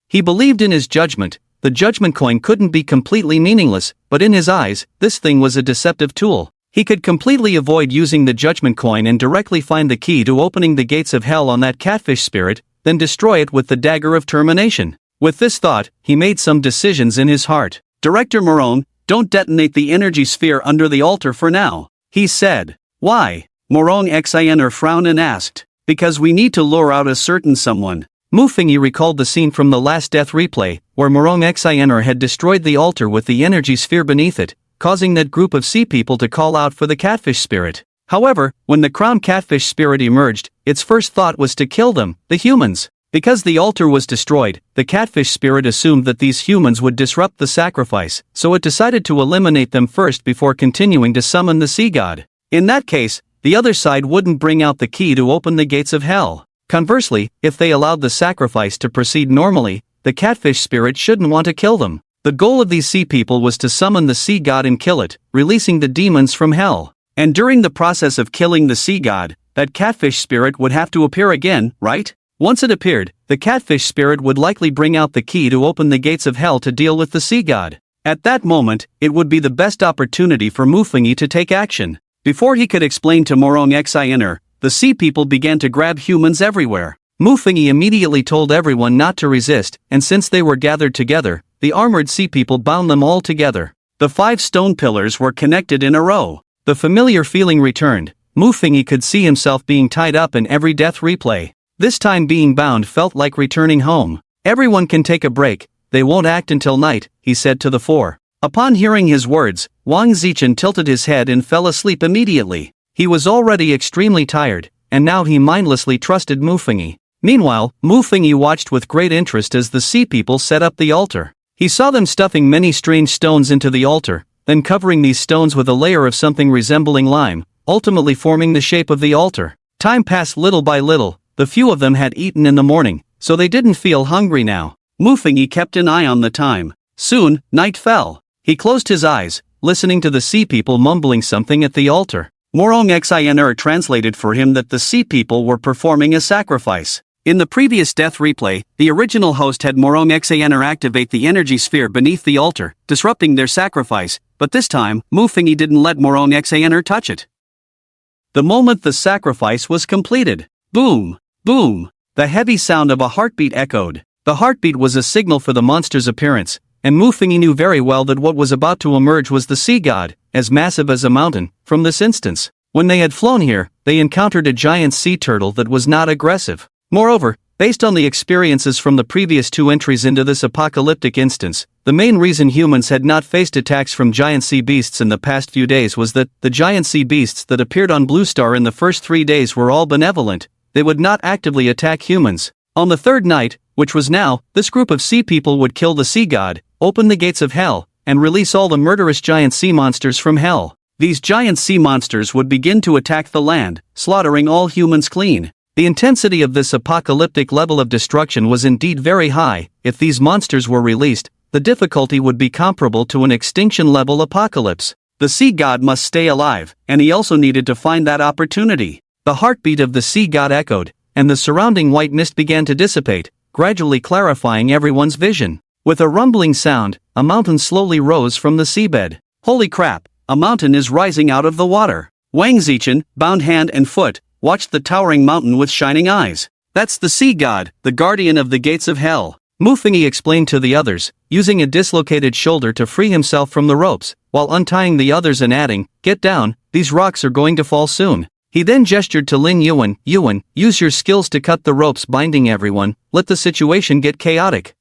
He believed in his judgment. The judgment coin couldn't be completely meaningless, but in his eyes, this thing was a deceptive tool. He could completely avoid using the judgment coin and directly find the key to opening the gates of hell on that catfish spirit, then destroy it with the dagger of termination. With this thought, he made some decisions in his heart. "Director Morong, don't detonate the energy sphere under the altar for now," he said. "Why?" Morong Xiner frowned and asked. "Because we need to lure out a certain someone." Mu Fengyi recalled the scene from the last death replay, where Morong Xiner had destroyed the altar with the energy sphere beneath it, causing that group of sea people to call out for the catfish spirit. However, when the crown catfish spirit emerged, its first thought was to kill them, the humans. Because the altar was destroyed, the catfish spirit assumed that these humans would disrupt the sacrifice, so it decided to eliminate them first before continuing to summon the sea god. In that case, the other side wouldn't bring out the key to open the gates of hell. Conversely, if they allowed the sacrifice to proceed normally, the catfish spirit shouldn't want to kill them. The goal of these sea people was to summon the sea god and kill it, releasing the demons from hell. And during the process of killing the sea god, that catfish spirit would have to appear again, right? Once it appeared, the catfish spirit would likely bring out the key to open the gates of hell to deal with the sea god. At that moment, it would be the best opportunity for Mu Fengyi to take action. Before he could explain to Morong Xiner, the sea people began to grab humans everywhere. Mu Fengyi immediately told everyone not to resist, and since they were gathered together, the armored sea people bound them all together. The 5 stone pillars were connected in a row. The familiar feeling returned. Mu Fengyi could see himself being tied up in every death replay. This time being bound felt like returning home. "Everyone can take a break, they won't act until night," he said to the 4. Upon hearing his words, Wang Zichen tilted his head and fell asleep immediately. He was already extremely tired, and now he mindlessly trusted Mu Fengyi. Meanwhile, Mu Fengyi watched with great interest as the sea people set up the altar. He saw them stuffing many strange stones into the altar, then covering these stones with a layer of something resembling lime, ultimately forming the shape of the altar. Time passed little by little. The few of them had eaten in the morning, so they didn't feel hungry now. Mufengi kept an eye on the time. Soon, night fell. He closed his eyes, listening to the sea people mumbling something at the altar. Morong Xinr translated for him that the sea people were performing a sacrifice. In the previous death replay, the original host had Morong Xinr activate the energy sphere beneath the altar, disrupting their sacrifice, but this time, Mufengi didn't let Morong Xinr touch it. The moment the sacrifice was completed, boom, boom, the heavy sound of a heartbeat echoed. The heartbeat was a signal for the monster's appearance, and Mufengi knew very well that what was about to emerge was the sea god, as massive as a mountain. From this instance, when they had flown here, they encountered a giant sea turtle that was not aggressive. Moreover, based on the experiences from the previous two entries into this apocalyptic instance, the main reason humans had not faced attacks from giant sea beasts in the past few days was that the giant sea beasts that appeared on Blue Star in the first 3 days were all benevolent. They would not actively attack humans. On the third night, which was now, this group of sea people would kill the sea god, open the gates of hell, and release all the murderous giant sea monsters from hell. These giant sea monsters would begin to attack the land, slaughtering all humans clean. The intensity of this apocalyptic level of destruction was indeed very high. If these monsters were released, the difficulty would be comparable to an extinction-level apocalypse. The sea god must stay alive, and he also needed to find that opportunity. The heartbeat of the sea god echoed, and the surrounding white mist began to dissipate, gradually clarifying everyone's vision. With a rumbling sound, a mountain slowly rose from the seabed. Holy crap, a mountain is rising out of the water. Wang Zichen, bound hand and foot, watched the towering mountain with shining eyes. That's the sea god, the guardian of the gates of hell. Mufengi explained to the others, using a dislocated shoulder to free himself from the ropes, while untying the others and adding, "Get down, these rocks are going to fall soon." He then gestured to Lin Yuan, "Yuan, use your skills to cut the ropes binding everyone, let the situation get chaotic."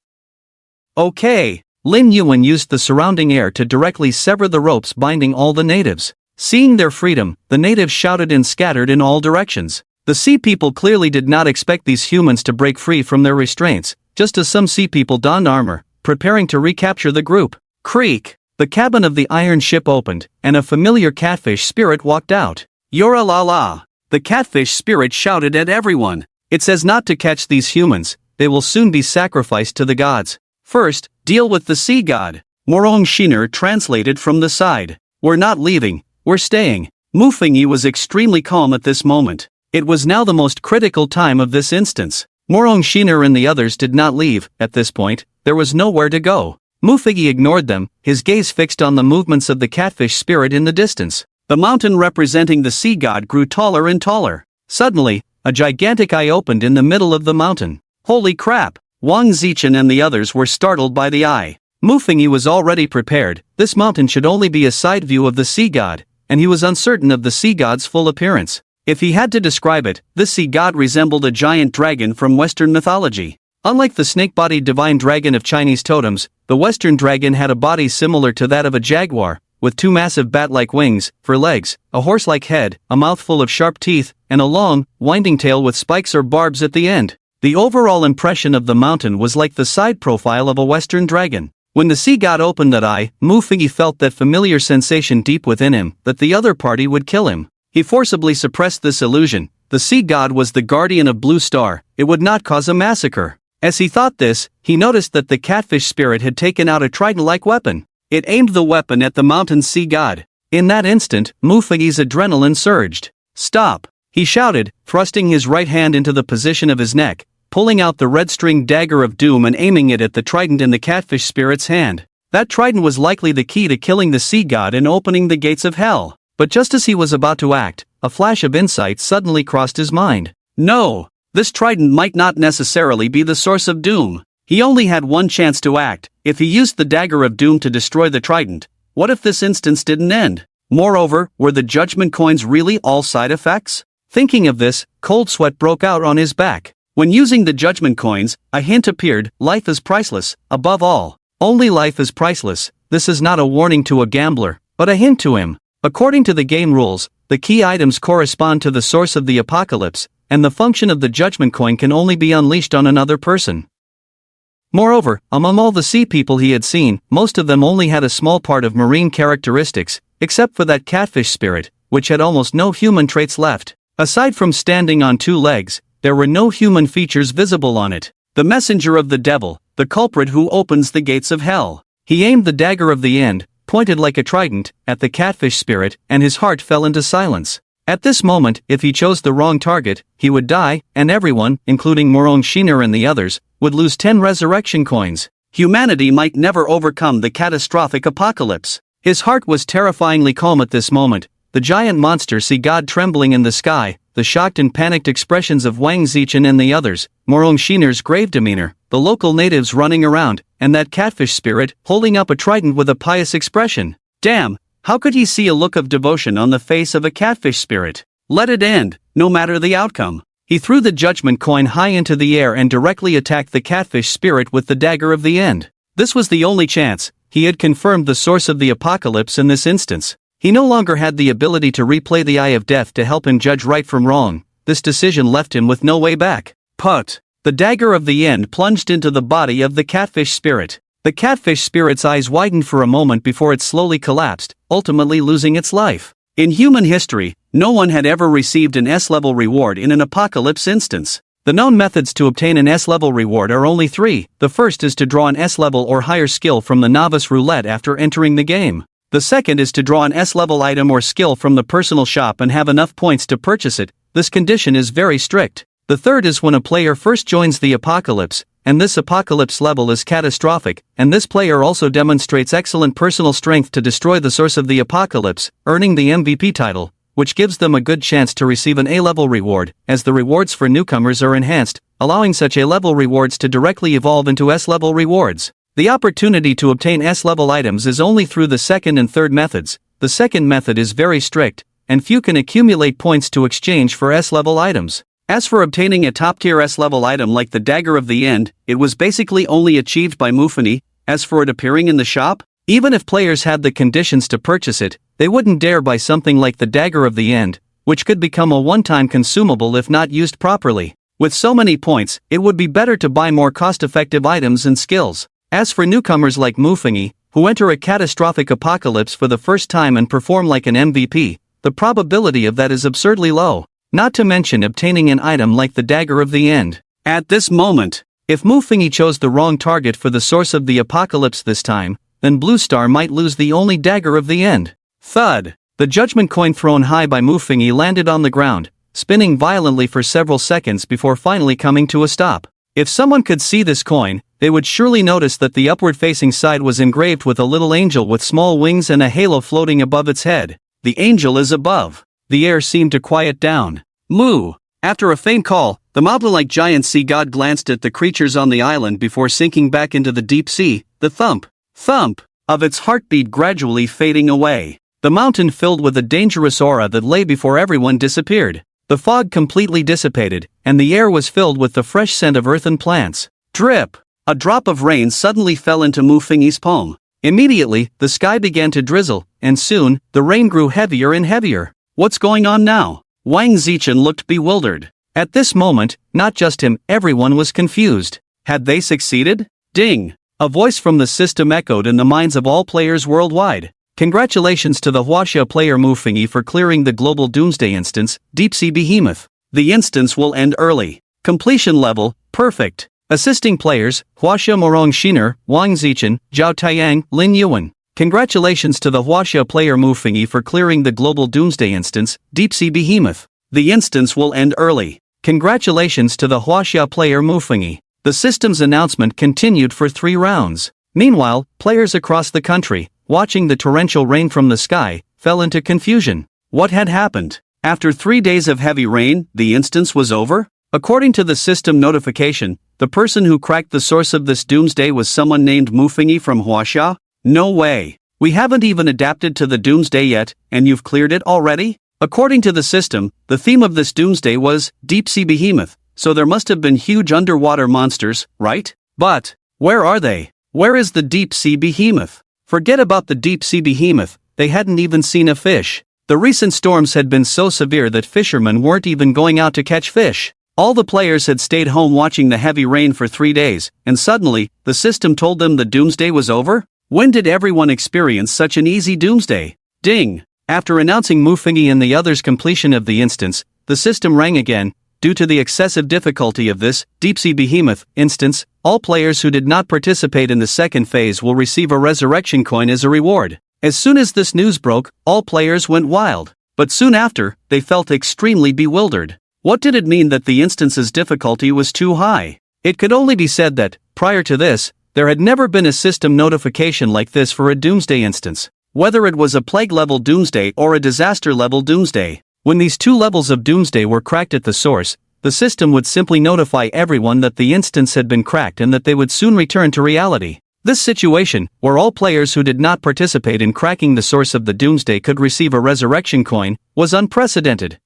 Okay. Lin Yuan used the surrounding air to directly sever the ropes binding all the natives. Seeing their freedom, the natives shouted and scattered in all directions. The sea people clearly did not expect these humans to break free from their restraints, just as some sea people donned armor, preparing to recapture the group. Creak! The cabin of the iron ship opened, and a familiar catfish spirit walked out. "Yora la la!" The catfish spirit shouted at everyone. "It says not to catch these humans, they will soon be sacrificed to the gods. First, deal with the sea god." Morong Xinr translated from the side. "We're not leaving, we're staying." Mufengi was extremely calm at this moment. It was now the most critical time of this instance. Morong Xinr and the others did not leave. At this point, there was nowhere to go. Mufengi ignored them, his gaze fixed on the movements of the catfish spirit in the distance. The mountain representing the sea god grew taller and taller. Suddenly, a gigantic eye opened in the middle of the mountain. Holy crap! Wang Zichen and the others were startled by the eye. Mufengi was already prepared. This mountain should only be a side view of the sea god, and he was uncertain of the sea god's full appearance. If he had to describe it, this sea god resembled a giant dragon from Western mythology. Unlike the snake-bodied divine dragon of Chinese totems, the Western dragon had a body similar to that of a jaguar, with two massive bat-like wings, for legs, a horse-like head, a mouthful of sharp teeth, and a long, winding tail with spikes or barbs at the end. The overall impression of the mountain was like the side profile of a Western dragon. When the sea god opened that eye, Mufengi felt that familiar sensation deep within him, that the other party would kill him. He forcibly suppressed this illusion. The sea god was the guardian of Blue Star, it would not cause a massacre. As he thought this, he noticed that the catfish spirit had taken out a trident-like weapon. It aimed the weapon at the mountain's sea god. In that instant, Mufengi's adrenaline surged. "Stop!" he shouted, thrusting his right hand into the position of his neck, pulling out the red-stringed dagger of doom and aiming it at the trident in the catfish spirit's hand. That trident was likely the key to killing the sea god and opening the gates of hell. But just as he was about to act, a flash of insight suddenly crossed his mind. No! This trident might not necessarily be the source of doom. He only had one chance to act. If he used the dagger of doom to destroy the trident, what if this instance didn't end? Moreover, were the judgment coins really all side effects? Thinking of this, cold sweat broke out on his back. When using the judgment coins, a hint appeared: life is priceless, above all. Only life is priceless. This is not a warning to a gambler, but a hint to him. According to the game rules, the key items correspond to the source of the apocalypse, and the function of the judgment coin can only be unleashed on another person. Moreover, among all the sea people he had seen, most of them only had a small part of marine characteristics, except for that catfish spirit, which had almost no human traits left. Aside from standing on two legs, there were no human features visible on it. The messenger of the devil, the culprit who opens the gates of hell. He aimed the dagger of the end, pointed like a trident, at the catfish spirit, and his heart fell into silence. At this moment, if he chose the wrong target, he would die, and everyone, including Morong Shiner and the others, would lose 10 resurrection coins. Humanity might never overcome the catastrophic apocalypse. His heart was terrifyingly calm at this moment. The giant monster see God trembling in the sky, the shocked and panicked expressions of Wang Zichen and the others, Morong Shiner's grave demeanor, the local natives running around, and that catfish spirit, holding up a trident with a pious expression. Damn, how could he see a look of devotion on the face of a catfish spirit? Let it end, no matter the outcome. He threw the judgment coin high into the air and directly attacked the catfish spirit with the dagger of the end. This was the only chance. He had confirmed the source of the apocalypse in this instance. He no longer had the ability to replay the Eye of Death to help him judge right from wrong. This decision left him with no way back. Put. The dagger of the end plunged into the body of the catfish spirit. The catfish spirit's eyes widened for a moment before it slowly collapsed, ultimately losing its life. In human history, no one had ever received an S-level reward in an apocalypse instance. The known methods to obtain an S-level reward are only 3. The first is to draw an S-level or higher skill from the novice roulette after entering the game. The second is to draw an S-level item or skill from the personal shop and have enough points to purchase it. This condition is very strict. The third is when a player first joins the apocalypse, and this apocalypse level is catastrophic, and this player also demonstrates excellent personal strength to destroy the source of the apocalypse, earning the MVP title, which gives them a good chance to receive an A-level reward, as the rewards for newcomers are enhanced, allowing such A-level rewards to directly evolve into S-level rewards. The opportunity to obtain S-level items is only through the second and third methods. The second method is very strict, and few can accumulate points to exchange for S-level items. As for obtaining a top-tier S-level item like the Dagger of the End, it was basically only achieved by Mufuni. As for it appearing in the shop, even if players had the conditions to purchase it, they wouldn't dare buy something like the Dagger of the End, which could become a one-time consumable if not used properly. With so many points, it would be better to buy more cost-effective items and skills. As for newcomers like Mufuni, who enter a catastrophic apocalypse for the first time and perform like an MVP, the probability of that is absurdly low. Not to mention obtaining an item like the Dagger of the End. At this moment, if Mufuni chose the wrong target for the source of the apocalypse this time, then Blue Star might lose the only Dagger of the End. Thud! The judgment coin thrown high by Mufuni landed on the ground, spinning violently for several seconds before finally coming to a stop. If someone could see this coin, they would surely notice that the upward-facing side was engraved with a little angel with small wings and a halo floating above its head. The angel is above. The air seemed to quiet down. Moo! After a faint call, the moblin-like giant sea god glanced at the creatures on the island before sinking back into the deep sea, the thump of its heartbeat gradually fading away. The mountain filled with a dangerous aura that lay before everyone disappeared. The fog completely dissipated, and the air was filled with the fresh scent of earth and plants. Drip! A drop of rain suddenly fell into Mufingi's palm. Immediately, the sky began to drizzle, and soon, the rain grew heavier and heavier. What's going on now? Wang Zichen looked bewildered. At this moment, not just him, everyone was confused. Had they succeeded? Ding! A voice from the system echoed in the minds of all players worldwide. Congratulations to the Huaxia player Mufingi for clearing the global Doomsday instance, Deep Sea Behemoth. The instance will end early. Completion level, perfect. Assisting players, Huaxia Morong Shiner, Wang Zichen, Zhao Taiyang, Lin Yuan. Congratulations to the Huaxia player Mufingi for clearing the global Doomsday instance, Deep Sea Behemoth. The instance will end early. Congratulations to the Huaxia player Mufingi. The system's announcement continued for 3 rounds. Meanwhile, players across the country, watching the torrential rain from the sky, fell into confusion. What had happened? After 3 days of heavy rain, the instance was over? According to the system notification, the person who cracked the source of this Doomsday was someone named Mufingi from Huaxia? No way. We haven't even adapted to the Doomsday yet, and you've cleared it already? According to the system, the theme of this Doomsday was Deep Sea Behemoth, so there must have been huge underwater monsters, right? But, where are they? Where is the Deep Sea Behemoth? Forget about the Deep Sea Behemoth, they hadn't even seen a fish. The recent storms had been so severe that fishermen weren't even going out to catch fish. All the players had stayed home watching the heavy rain for 3 days, and suddenly, the system told them the Doomsday was over? When did everyone experience such an easy Doomsday? Ding! After announcing Muffingi and the others' completion of the instance, the system rang again. Due to the excessive difficulty of this deep-sea behemoth instance, all players who did not participate in the second phase will receive a resurrection coin as a reward. As soon as this news broke, all players went wild. But soon after, they felt extremely bewildered. What did it mean that the instance's difficulty was too high? It could only be said that, prior to this, there had never been a system notification like this for a Doomsday instance. Whether it was a plague-level Doomsday or a disaster-level Doomsday. When these two levels of Doomsday were cracked at the source, the system would simply notify everyone that the instance had been cracked and that they would soon return to reality. This situation, where all players who did not participate in cracking the source of the Doomsday could receive a resurrection coin, was unprecedented.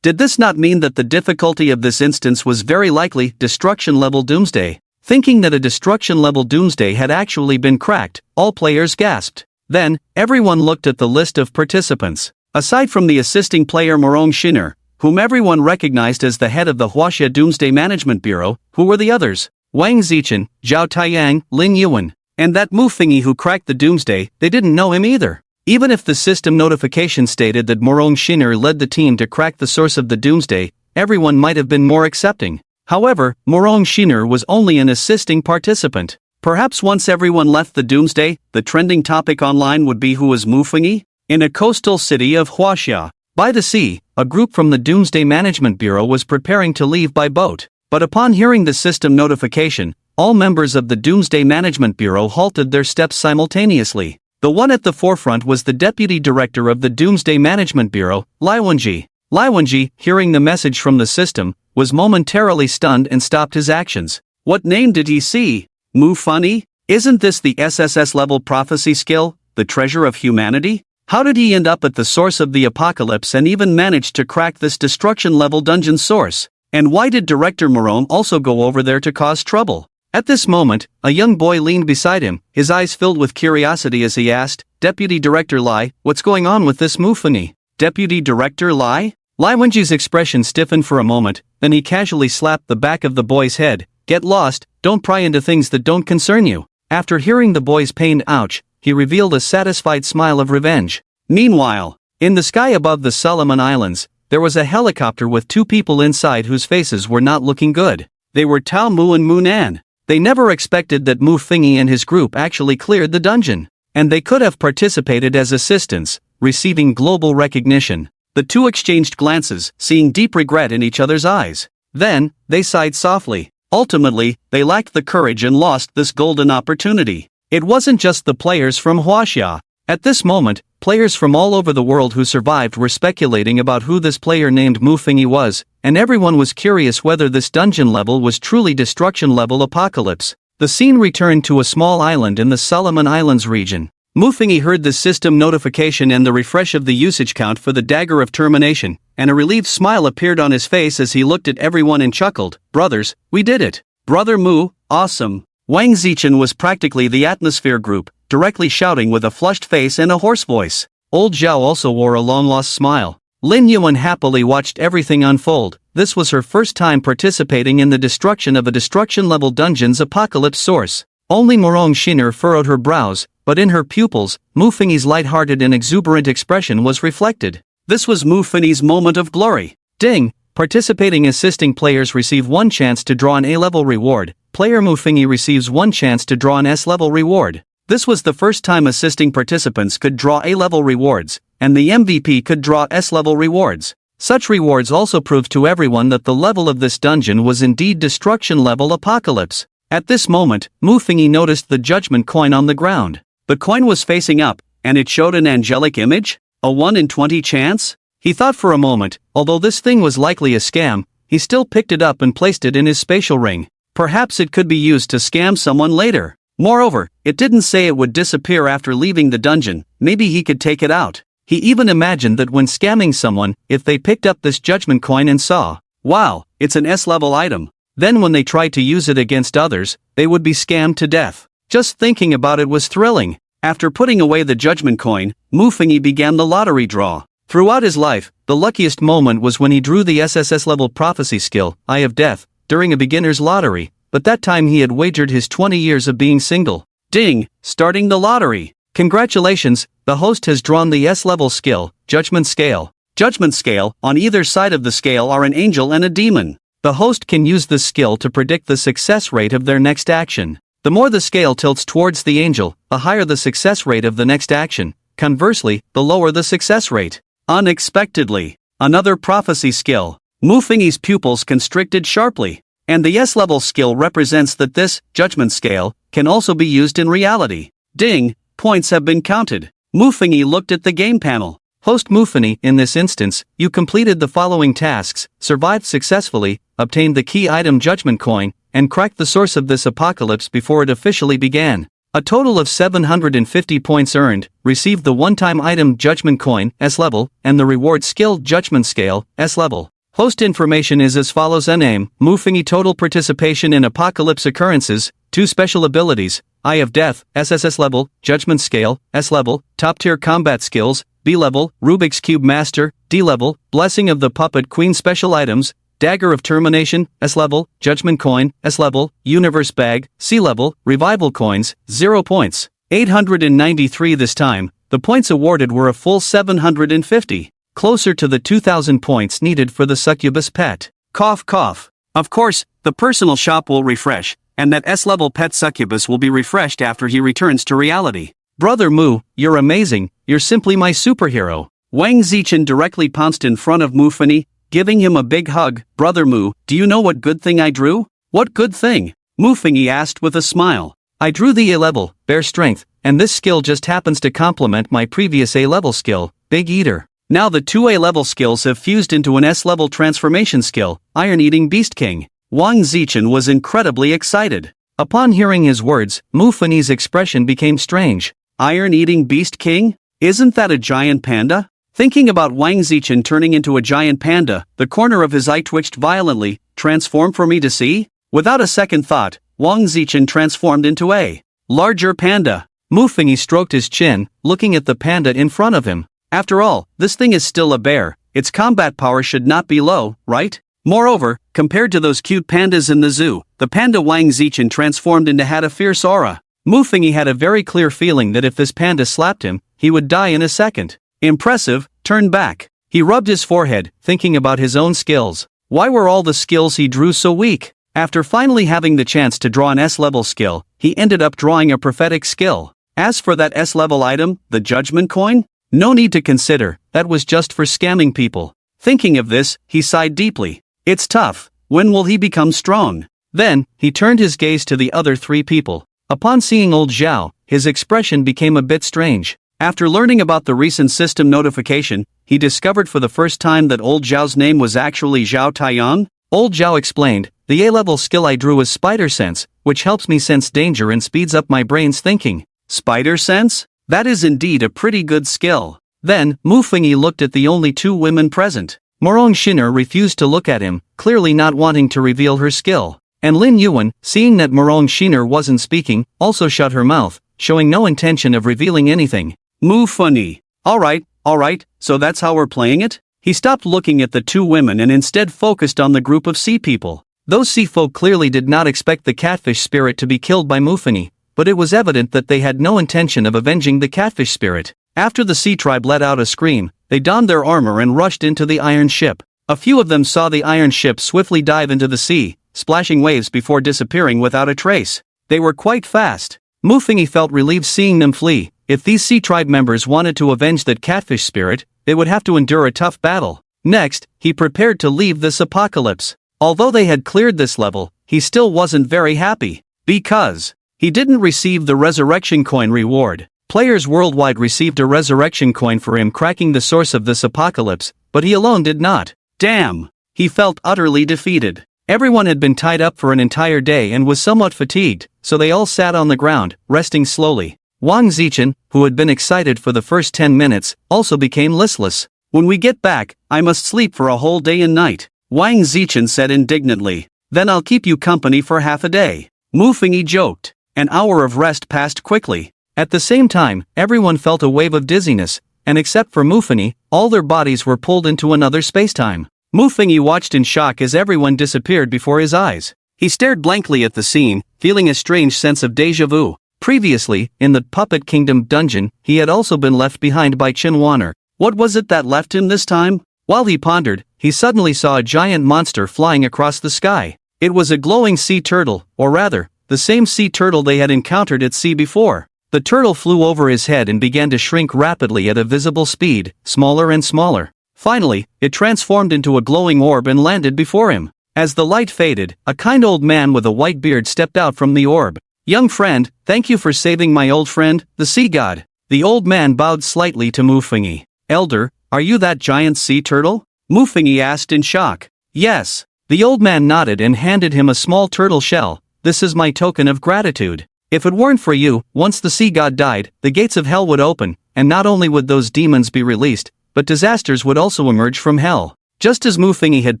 Did this not mean that the difficulty of this instance was very likely destruction-level Doomsday? Thinking that a destruction-level Doomsday had actually been cracked, all players gasped. Then, everyone looked at the list of participants. Aside from the assisting player Morong Shinner, whom everyone recognized as the head of the Huaxia Doomsday Management Bureau, who were the others? Wang Zichen, Zhao Taiyang, Lin Yuan. And that Muffingi who cracked the Doomsday, they didn't know him either. Even if the system notification stated that Morong Shinner led the team to crack the source of the Doomsday, everyone might have been more accepting. However, Morong Shinner was only an assisting participant. Perhaps once everyone left the Doomsday, the trending topic online would be who was Muffingi? In a coastal city of Huaxia, by the sea, a group from the Doomsday Management Bureau was preparing to leave by boat. But upon hearing the system notification, all members of the Doomsday Management Bureau halted their steps simultaneously. The one at the forefront was the Deputy Director of the Doomsday Management Bureau, Lai Wenji. Lai Wenji, hearing the message from the system, was momentarily stunned and stopped his actions. What name did he see? Muffingi? Isn't this the Sss-Level prophecy skill, the treasure of humanity? How did he end up at the source of the apocalypse and even manage to crack this destruction-level dungeon source? And why did Director Morong also go over there to cause trouble? At this moment, a young boy leaned beside him, his eyes filled with curiosity as he asked, Deputy Director Lai, what's going on with this Muffingi? Deputy Director Lai? Lai Wenji's expression stiffened for a moment, then he casually slapped the back of the boy's head. Get lost, don't pry into things that don't concern you. After hearing the boy's pained ouch, he revealed a satisfied smile of revenge. Meanwhile, in the sky above the Solomon Islands, there was a helicopter with two people inside whose faces were not looking good. They were Tao Mu and Mu Nan. They never expected that Muffingi and his group actually cleared the dungeon. And they could have participated as assistants, receiving global recognition. The two exchanged glances, seeing deep regret in each other's eyes. Then, they sighed softly. Ultimately, they lacked the courage and lost this golden opportunity. It wasn't just the players from Huaxia. At this moment, players from all over the world who survived were speculating about who this player named Muffingi was, and everyone was curious whether this dungeon level was truly destruction level apocalypse. The scene returned to a small island in the Solomon Islands region. Muffingi heard the system notification and the refresh of the usage count for the dagger of termination, and a relieved smile appeared on his face as he looked at everyone and chuckled, Brothers, we did it. Brother Mu, awesome. Wang Zichen was practically the atmosphere group, directly shouting with a flushed face and a hoarse voice. Old Zhao also wore a long-lost smile. Lin Yuan happily watched everything unfold. This was her first time participating in the destruction of a destruction-level dungeon's apocalypse source. Only Morong Shinner furrowed her brows, but in her pupils, Muffingi's light-hearted and exuberant expression was reflected. This was Muffingi's moment of glory. Ding! Participating assisting players receive one chance to draw an A-level reward. Player Muffingi receives one chance to draw an S-level reward. This was the first time assisting participants could draw A-level rewards, and the MVP could draw S-level rewards. Such rewards also proved to everyone that the level of this dungeon was indeed destruction-level apocalypse. At this moment, Muffingi noticed the judgment coin on the ground. The coin was facing up, and it showed an angelic image? A 1 in 20 chance? He thought for a moment, although this thing was likely a scam, he still picked it up and placed it in his spatial ring. Perhaps it could be used to scam someone later. Moreover, it didn't say it would disappear after leaving the dungeon, maybe he could take it out. He even imagined that when scamming someone, if they picked up this judgment coin and saw, wow, it's an S-level item, then when they tried to use it against others, they would be scammed to death. Just thinking about it was thrilling. After putting away the judgment coin, Muffingi began the lottery draw. Throughout his life, the luckiest moment was when he drew the Sss-Level prophecy skill, Eye of Death, during a beginner's lottery, but that time he had wagered his 20 years of being single. Ding! Starting the lottery! Congratulations, the host has drawn the S-Level skill, Judgment Scale. Judgment Scale, on either side of the scale are an angel and a demon. The host can use this skill to predict the success rate of their next action. The more the scale tilts towards the angel, the higher the success rate of the next action. Conversely, the lower the success rate. Unexpectedly, another prophecy skill. Mufingi's pupils constricted sharply. And the S-Level skill represents that this judgment scale can also be used in reality. Ding! Points have been counted. Mufingi looked at the game panel. Host Mufingi, in this instance, you completed the following tasks, survived successfully, obtained the key item Judgment Coin, and cracked the source of this apocalypse before it officially began. A total of 750 points earned, received the one-time item Judgment Coin, S-Level, and the reward skill Judgment Scale, S-Level. Host information is as follows: name, Mufingi total participation in apocalypse occurrences, 2 special abilities, Eye of Death, Sss-Level, Judgment Scale, S-Level, top-tier combat skills, B-Level, Rubik's Cube Master, D-Level, Blessing of the Puppet Queen special items, Dagger of Termination, S-Level, Judgment Coin, S-Level, Universe Bag, C-Level, Revival Coins, 0 points. 893 this time, the points awarded were a full 750. Closer to the 2,000 points needed for the succubus pet. Cough cough. Of course, the personal shop will refresh, and that S-Level pet succubus will be refreshed after he returns to reality. Brother Mu, you're amazing, you're simply my superhero. Wang Zichen directly pounced in front of Mufingi, giving him a big hug. Brother Mu, do you know what good thing I drew? What good thing? Mufingi asked with a smile. I drew the A-Level, Bear Strength, and this skill just happens to complement my previous A-Level skill, Big Eater. Now the 2 A-Level skills have fused into an S-Level transformation skill, Iron-Eating Beast King. Wang Zichen was incredibly excited. Upon hearing his words, Mufingi's expression became strange. Iron-Eating Beast King? Isn't that a giant panda? Thinking about Wang Zichen turning into a giant panda, the corner of his eye twitched violently. Transform for me to see? Without a second thought, Wang Zichen transformed into a larger panda. Mufingi stroked his chin, looking at the panda in front of him. After all, this thing is still a bear, its combat power should not be low, right? Moreover, compared to those cute pandas in the zoo, the panda Wang Zichen transformed into had a fierce aura. Mufingi had a very clear feeling that if this panda slapped him, he would die in a second. Impressive, turn back. He rubbed his forehead, thinking about his own skills. Why were all the skills he drew so weak? After finally having the chance to draw an S-Level skill, he ended up drawing a prophetic skill. As for that S-Level item, the Judgment Coin? No need to consider, that was just for scamming people. Thinking of this, he sighed deeply. It's tough, when will he become strong? Then, he turned his gaze to the other 3 people. Upon seeing old Zhao, his expression became a bit strange. After learning about the recent system notification, he discovered for the first time that old Zhao's name was actually Zhao Taiyang. Old Zhao explained, the A-Level skill I drew is Spider Sense, which helps me sense danger and speeds up my brain's thinking. Spider Sense? That is indeed a pretty good skill. Then, Mufingi looked at the only 2 women present. Morong Shiner refused to look at him, clearly not wanting to reveal her skill. And Lin Yuan, seeing that Morong Shiner wasn't speaking, also shut her mouth, showing no intention of revealing anything. Mufingi. Alright, so that's how we're playing it? He stopped looking at the 2 women and instead focused on the group of sea people. Those sea folk clearly did not expect the catfish spirit to be killed by Mufingi, but it was evident that they had no intention of avenging the catfish spirit. After the sea tribe let out a scream, they donned their armor and rushed into the iron ship. A few of them saw the iron ship swiftly dive into the sea, splashing waves before disappearing without a trace. They were quite fast. Mufingi felt relieved seeing them flee. If these sea tribe members wanted to avenge that catfish spirit, they would have to endure a tough battle. Next, he prepared to leave this apocalypse. Although they had cleared this level, he still wasn't very happy. Because he didn't receive the resurrection coin reward. Players worldwide received a resurrection coin for him cracking the source of this apocalypse, but he alone did not. Damn! He felt utterly defeated. Everyone had been tied up for an entire day and was somewhat fatigued, so they all sat on the ground, resting slowly. Wang Zichen, who had been excited for the first 10 minutes, also became listless. When we get back, I must sleep for a whole day and night, Wang Zichen said indignantly. Then I'll keep you company for half a day. Mufingi joked. An hour of rest passed quickly. At the same time, everyone felt a wave of dizziness, and except for Mufengi, all their bodies were pulled into another spacetime. Mufengi watched in shock as everyone disappeared before his eyes. He stared blankly at the scene, feeling a strange sense of déjà vu. Previously, in the Puppet Kingdom dungeon, he had also been left behind by Chinwaner. What was it that left him this time? While he pondered, he suddenly saw a giant monster flying across the sky. It was a glowing sea turtle, or rather, the same sea turtle they had encountered at sea before. The turtle flew over his head and began to shrink rapidly at a visible speed, smaller and smaller. Finally, it transformed into a glowing orb and landed before him. As the light faded, a kind old man with a white beard stepped out from the orb. "Young friend, thank you for saving my old friend, the sea god." The old man bowed slightly to Mufengi. "Elder, are you that giant sea turtle?" Mufengi asked in shock. "Yes." The old man nodded and handed him a small turtle shell. "This is my token of gratitude. If it weren't for you, once the sea god died, the gates of hell would open, and not only would those demons be released, but disasters would also emerge from hell." Just as Mufengi had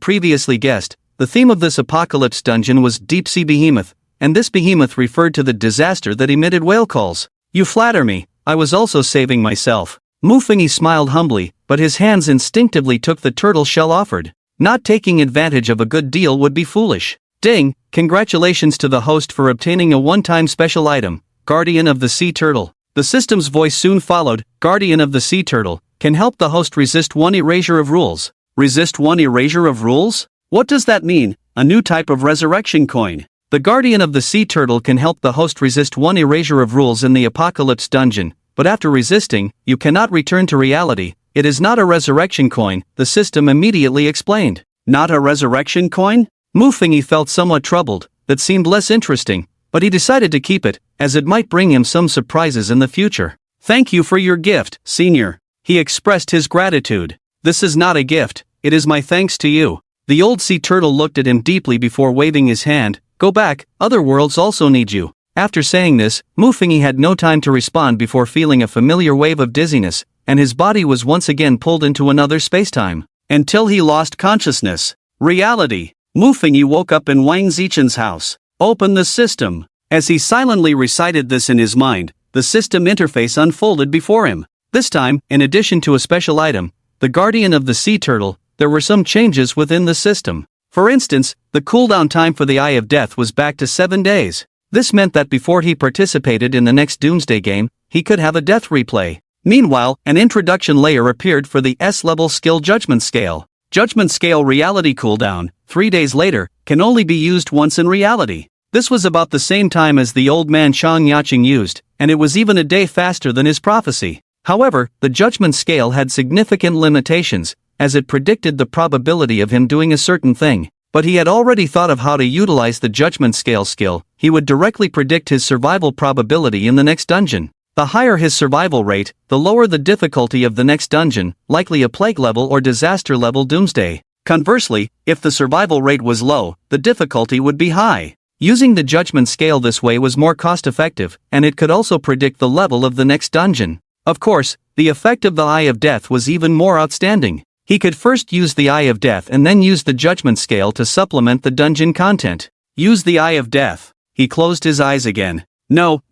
previously guessed, the theme of this apocalypse dungeon was deep-sea behemoth, and this behemoth referred to the disaster that emitted whale calls. "You flatter me, I was also saving myself." Mufengi smiled humbly, but his hands instinctively took the turtle shell offered. Not taking advantage of a good deal would be foolish. Ding, congratulations to the host for obtaining a one-time special item, Guardian of the Sea Turtle. The system's voice soon followed. Guardian of the Sea Turtle can help the host resist one erasure of rules. Resist one erasure of rules? What does that mean? A new type of resurrection coin. The Guardian of the Sea Turtle can help the host resist one erasure of rules in the Apocalypse dungeon, but after resisting, you cannot return to reality. It is not a resurrection coin, the system immediately explained. Not a resurrection coin? Mufengi felt somewhat troubled. That seemed less interesting, but he decided to keep it, as it might bring him some surprises in the future. "Thank you for your gift, senior." He expressed his gratitude. "This is not a gift, it is my thanks to you." The old sea turtle looked at him deeply before waving his hand. "Go back, other worlds also need you." After saying this, Mufengi had no time to respond before feeling a familiar wave of dizziness, and his body was once again pulled into another spacetime. Until he lost consciousness. Reality. Mufengi woke up in Wang Zichen's house. "Open the system." As he silently recited this in his mind, the system interface unfolded before him. This time, in addition to a special item, the Guardian of the Sea Turtle, there were some changes within the system. For instance, the cooldown time for the Eye of Death was back to 7 days. This meant that before he participated in the next Doomsday game, he could have a death replay. Meanwhile, an introduction layer appeared for the S-level skill Judgment Scale. Judgment Scale reality cooldown, 3 days later, can only be used once in reality. This was about the same time as the old man Chang Yacheng used, and it was even a day faster than his prophecy. However, the Judgment Scale had significant limitations, as it predicted the probability of him doing a certain thing. But he had already thought of how to utilize the Judgment Scale skill. He would directly predict his survival probability in the next dungeon. The higher his survival rate, the lower the difficulty of the next dungeon, likely a plague level or disaster level Doomsday. Conversely, if the survival rate was low, the difficulty would be high. Using the Judgment Scale this way was more cost-effective, and it could also predict the level of the next dungeon. Of course, the effect of the Eye of Death was even more outstanding. He could first use the Eye of Death and then use the Judgment Scale to supplement the dungeon content. Use the Eye of Death. He closed his eyes again. "No,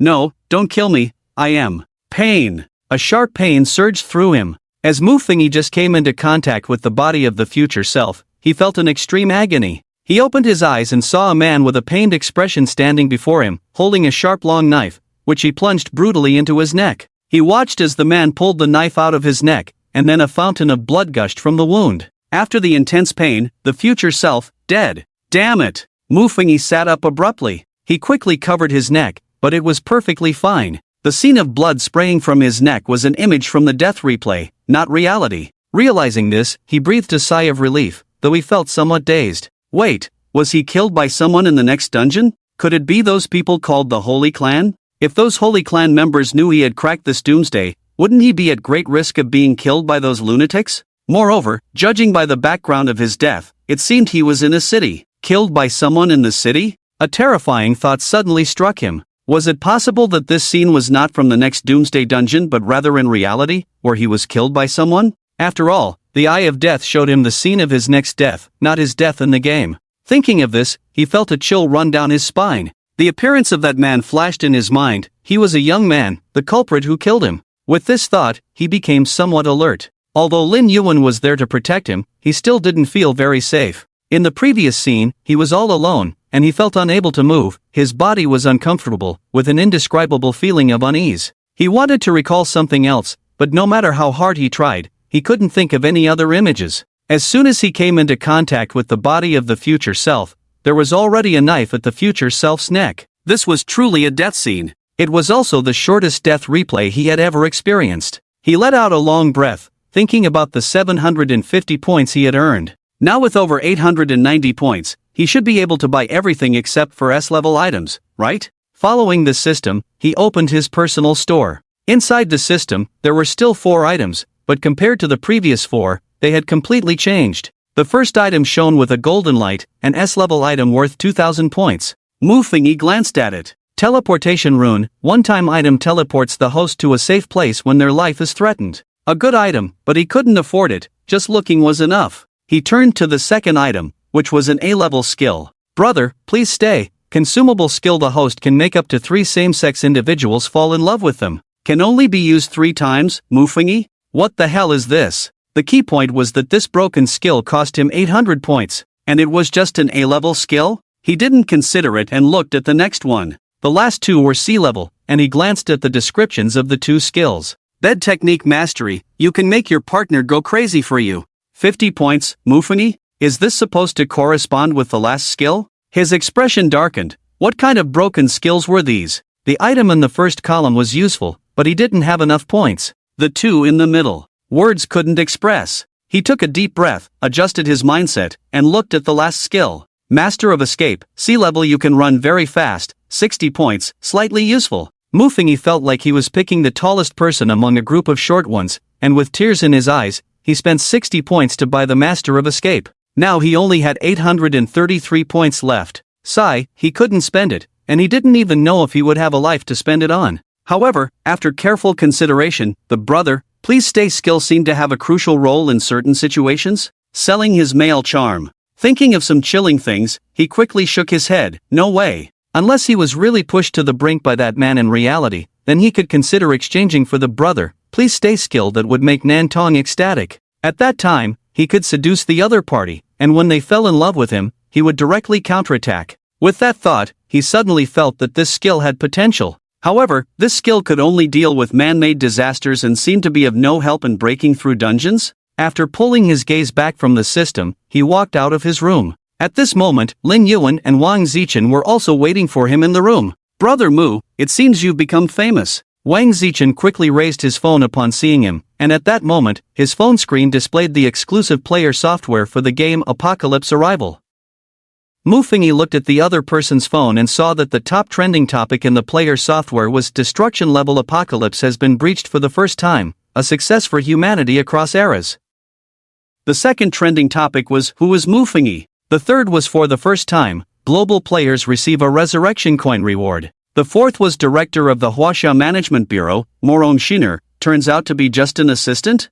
don't kill me, I am." Pain. A sharp pain surged through him. As Mufengi just came into contact with the body of the future self, he felt an extreme agony. He opened his eyes and saw a man with a pained expression standing before him, holding a sharp long knife, which he plunged brutally into his neck. He watched as the man pulled the knife out of his neck, and then a fountain of blood gushed from the wound. After the intense pain, the future self, dead. Damn it! Mufengi sat up abruptly. He quickly covered his neck, but it was perfectly fine. The scene of blood spraying from his neck was an image from the death replay, not reality. Realizing this, he breathed a sigh of relief, though he felt somewhat dazed. Wait, was he killed by someone in the next dungeon? Could it be those people called the Holy Clan? If those Holy Clan members knew he had cracked this Doomsday, wouldn't he be at great risk of being killed by those lunatics? Moreover, judging by the background of his death, it seemed he was in a city. Killed by someone in the city? A terrifying thought suddenly struck him. Was it possible that this scene was not from the next Doomsday dungeon but rather in reality, where he was killed by someone? After all, the Eye of Death showed him the scene of his next death, not his death in the game. Thinking of this, he felt a chill run down his spine. The appearance of that man flashed in his mind. He was a young man, the culprit who killed him. With this thought, he became somewhat alert. Although Lin Yuan was there to protect him, he still didn't feel very safe. In the previous scene, he was all alone, and he felt unable to move. His body was uncomfortable, with an indescribable feeling of unease. He wanted to recall something else, but no matter how hard he tried, he couldn't think of any other images. As soon as he came into contact with the body of the future self, there was already a knife at the future self's neck. This was truly a death scene. It was also the shortest death replay he had ever experienced. He let out a long breath, thinking about the 750 points he had earned. Now with over 890 points, he should be able to buy everything except for S-level items, right? Following this system, he opened his personal store. Inside the system, there were still 4 items, but compared to the previous 4, they had completely changed. The first item shone with a golden light, an S-level item worth 2,000 points. Mu Fengyi glanced at it. Teleportation rune, one-time item teleports the host to a safe place when their life is threatened. A good item, but he couldn't afford it, just looking was enough. He turned to the second item, which was an A-level skill. Brother, please stay. Consumable skill. The host can make up to 3 same-sex individuals fall in love with them. Can only be used 3 times, Mu Fengyi? What the hell is this? The key point was that this broken skill cost him 800 points, and it was just an A-level skill? He didn't consider it and looked at the next one. The last 2 were C-level, and he glanced at the descriptions of the 2 skills. Bed technique mastery, you can make your partner go crazy for you. 50 points, Mu Fengyi? Is this supposed to correspond with the last skill? His expression darkened. What kind of broken skills were these? The item in the first column was useful, but he didn't have enough points. The 2 in the middle, words couldn't express. He took a deep breath, adjusted his mindset, and looked at the last skill. Master of Escape, C-level. You can run very fast, 60 points, slightly useful. Mu Fengyi felt like he was picking the tallest person among a group of short ones, and with tears in his eyes, he spent 60 points to buy the Master of Escape. Now he only had 833 points left. Sigh, he couldn't spend it, and he didn't even know if he would have a life to spend it on. However, after careful consideration, the brother, please stay skill seemed to have a crucial role in certain situations. Selling his male charm. Thinking of some chilling things, he quickly shook his head. No way. Unless he was really pushed to the brink by that man in reality, then he could consider exchanging for the brother, please stay skill that would make Nantong ecstatic. At that time, he could seduce the other party, and when they fell in love with him, he would directly counterattack. With that thought, he suddenly felt that this skill had potential. However, this skill could only deal with man-made disasters and seemed to be of no help in breaking through dungeons. After pulling his gaze back from the system, he walked out of his room. At this moment, Lin Yuan and Wang Zichen were also waiting for him in the room. Brother Mu, it seems you've become famous. Wang Zichen quickly raised his phone upon seeing him, and at that moment, his phone screen displayed the exclusive player software for the game Apocalypse Arrival. Mu Fengyi looked at the other person's phone and saw that the top trending topic in the player software was Destruction Level Apocalypse has been breached for the first time, a success for humanity across eras. The second trending topic was Who is Mu Fengyi? The third was for the first time, global players receive a resurrection coin reward. The fourth was Director of the Huaxia Management Bureau, Morong Shiner, turns out to be just an assistant?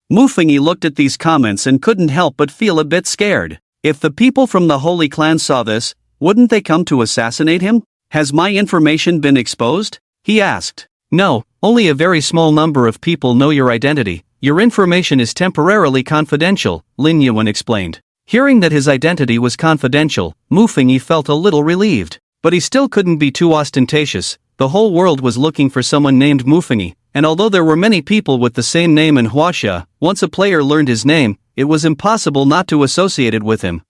Mu Fengyi looked at these comments and couldn't help but feel a bit scared. If the people from the Holy Clan saw this, wouldn't they come to assassinate him? Has my information been exposed? He asked. No, only a very small number of people know your identity. Your information is temporarily confidential, Lin Yuan explained. Hearing that his identity was confidential, Mu Fengyi felt a little relieved. But he still couldn't be too ostentatious. The whole world was looking for someone named Mu Fengyi, and although there were many people with the same name in Huaxia, once a player learned his name, it was impossible not to associate it with him.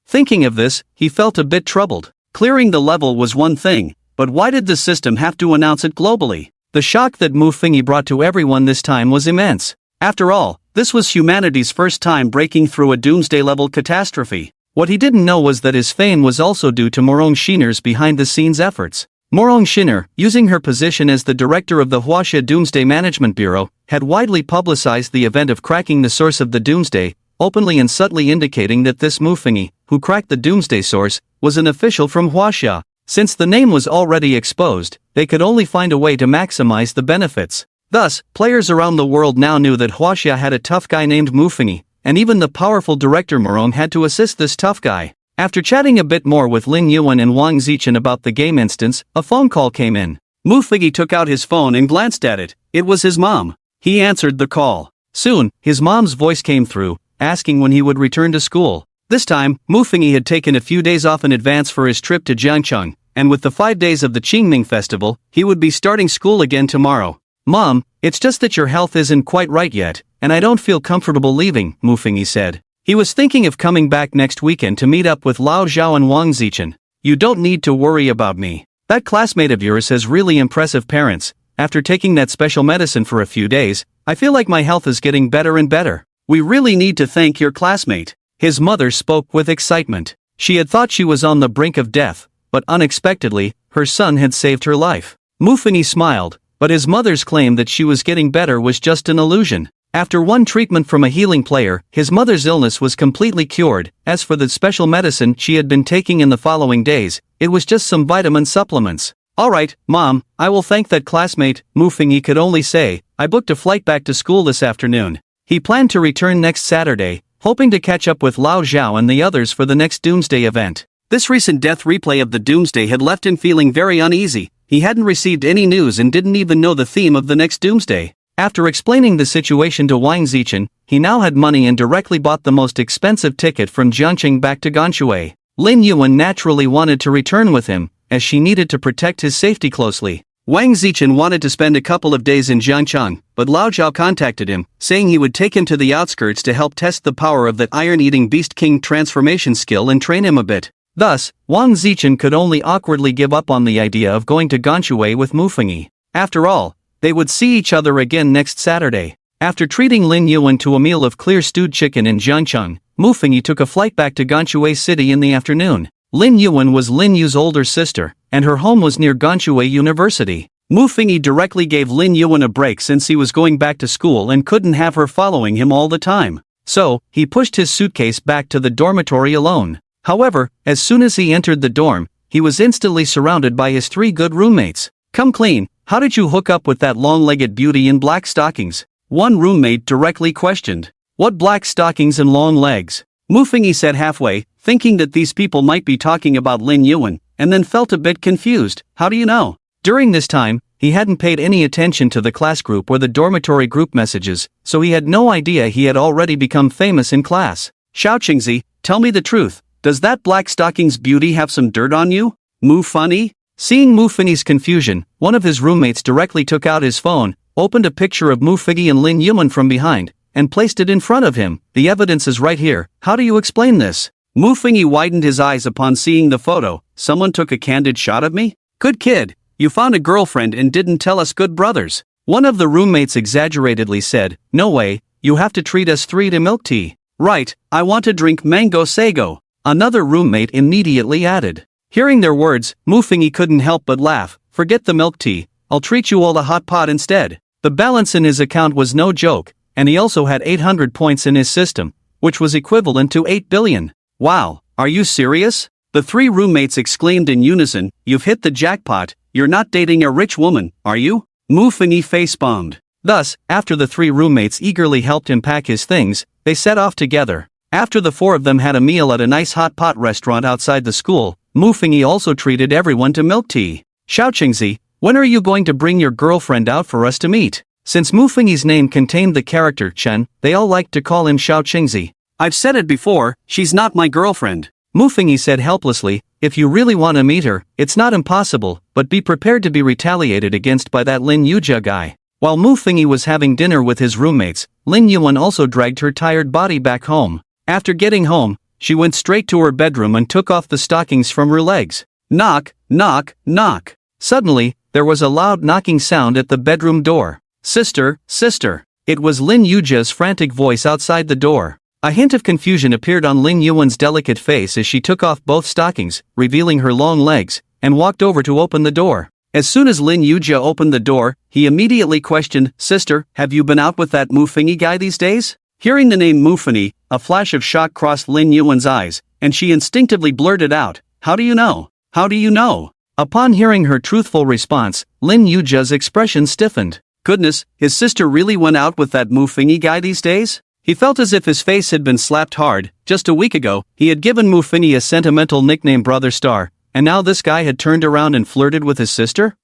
Thinking of this, he felt a bit troubled. Clearing the level was one thing, but why did the system have to announce it globally? The shock that Mu Fengyi brought to everyone this time was immense. After all, this was humanity's first time breaking through a Doomsday-level catastrophe. What he didn't know was that his fame was also due to Morong Shiner's behind-the-scenes efforts. Morong Shiner, using her position as the director of the Huaxia Doomsday Management Bureau, had widely publicized the event of cracking the source of the Doomsday, openly and subtly indicating that this Mu Fengyi, who cracked the Doomsday source, was an official from Huaxia. Since the name was already exposed, they could only find a way to maximize the benefits. Thus, players around the world now knew that Huaxia had a tough guy named Mu Fengyi, and even the powerful director Morong had to assist this tough guy. After chatting a bit more with Lin Yuan and Wang Zichen about the game instance, a phone call came in. Mufigi took out his phone and glanced at it. It was his mom. He answered the call. Soon, his mom's voice came through, asking when he would return to school. This time, Mufigi had taken a few days off in advance for his trip to Jiangcheng, and with the 5 days of the Qingming festival, he would be starting school again tomorrow. Mom, it's just that your health isn't quite right yet, and I don't feel comfortable leaving, Mufigi said. He was thinking of coming back next weekend to meet up with Lao Zhao and Wang Zichen. You don't need to worry about me. That classmate of yours has really impressive parents. After taking that special medicine for a few days, I feel like my health is getting better and better. We really need to thank your classmate. His mother spoke with excitement. She had thought she was on the brink of death, but unexpectedly, her son had saved her life. Mufini smiled, but his mother's claim that she was getting better was just an illusion. After one treatment from a healing player, his mother's illness was completely cured. As for the special medicine she had been taking in the following days, it was just some vitamin supplements. Alright, Mom, I will thank that classmate, Mufini could only say. I booked a flight back to school this afternoon. He planned to return next Saturday, hoping to catch up with Lao Zhao and the others for the next Doomsday event. This recent death replay of the Doomsday had left him feeling very uneasy. He hadn't received any news and didn't even know the theme of the next Doomsday. After explaining the situation to Wang Zichen, he now had money and directly bought the most expensive ticket from Jiangcheng back to Ganshui. Lin Yuan naturally wanted to return with him, as she needed to protect his safety closely. Wang Zichen wanted to spend a couple of days in Jiangcheng, but Lao Zhao contacted him, saying he would take him to the outskirts to help test the power of that iron-eating Beast King transformation skill and train him a bit. Thus, Wang Zichen could only awkwardly give up on the idea of going to Ganshui with Mufengi. After all, they would see each other again next Saturday. After treating Lin Yuan to a meal of clear stewed chicken in Jiangcheng, Mufengi took a flight back to Ganshui City in the afternoon. Lin Yuan was Lin Yu's older sister, and her home was near Ganshui University. Mufengi directly gave Lin Yuan a break since he was going back to school and couldn't have her following him all the time. So, he pushed his suitcase back to the dormitory alone. However, as soon as he entered the dorm, he was instantly surrounded by his 3 good roommates. Come clean, how did you hook up with that long-legged beauty in black stockings? One roommate directly questioned. What black stockings and long legs? Mufengi said halfway, thinking that these people might be talking about Lin Yuan, and then felt a bit confused. How do you know? During this time, he hadn't paid any attention to the class group or the dormitory group messages, so he had no idea he had already become famous in class. Xiao Qingzi, tell me the truth, does that black stockings beauty have some dirt on you? Mufani? Seeing Mufini's confusion, one of his roommates directly took out his phone, opened a picture of Mufigi and Lin Yuan from behind, and placed it in front of him. The evidence is right here, how do you explain this? Mufigi widened his eyes upon seeing the photo. Someone took a candid shot of me? Good kid, you found a girlfriend and didn't tell us good brothers. One of the roommates exaggeratedly said, no way, you have to treat us 3 to milk tea. Right, I want to drink mango sago. Another roommate immediately added. Hearing their words, Mufengi couldn't help but laugh. Forget the milk tea, I'll treat you all to hot pot instead. The balance in his account was no joke, and he also had 800 points in his system, which was equivalent to 8 billion. Wow, are you serious? The 3 roommates exclaimed in unison, you've hit the jackpot, you're not dating a rich woman, are you? Mufengi facepalmed. Thus, after the 3 roommates eagerly helped him pack his things, they set off together. After the 4 of them had a meal at a nice hot pot restaurant outside the school, Mufengi also treated everyone to milk tea. Xiao Qingzi, when are you going to bring your girlfriend out for us to meet? Since Mufengi's name contained the character Chen, they all liked to call him Xiao Qingzi. I've said it before, she's not my girlfriend. Mufengi said helplessly, if you really want to meet her, it's not impossible, but be prepared to be retaliated against by that Lin Yujia guy. While Mufengi was having dinner with his roommates, Lin Yuan also dragged her tired body back home. After getting home, she went straight to her bedroom and took off the stockings from her legs. Knock, knock, knock. Suddenly, there was a loud knocking sound at the bedroom door. Sister, sister. It was Lin Yujia's frantic voice outside the door. A hint of confusion appeared on Lin Yuan's delicate face as she took off both stockings, revealing her long legs, and walked over to open the door. As soon as Lin Yujia opened the door, he immediately questioned, Sister, have you been out with that Mufengi guy these days? Hearing the name Mufengi, a flash of shock crossed Lin Yuan's eyes, and she instinctively blurted out, How do you know? How do you know? Upon hearing her truthful response, Lin Yujia's expression stiffened. Goodness, his sister really went out with that Mufengi guy these days? He felt as if his face had been slapped hard. Just a week ago, he had given Mufengi a sentimental nickname Brother Star, and now this guy had turned around and flirted with his sister?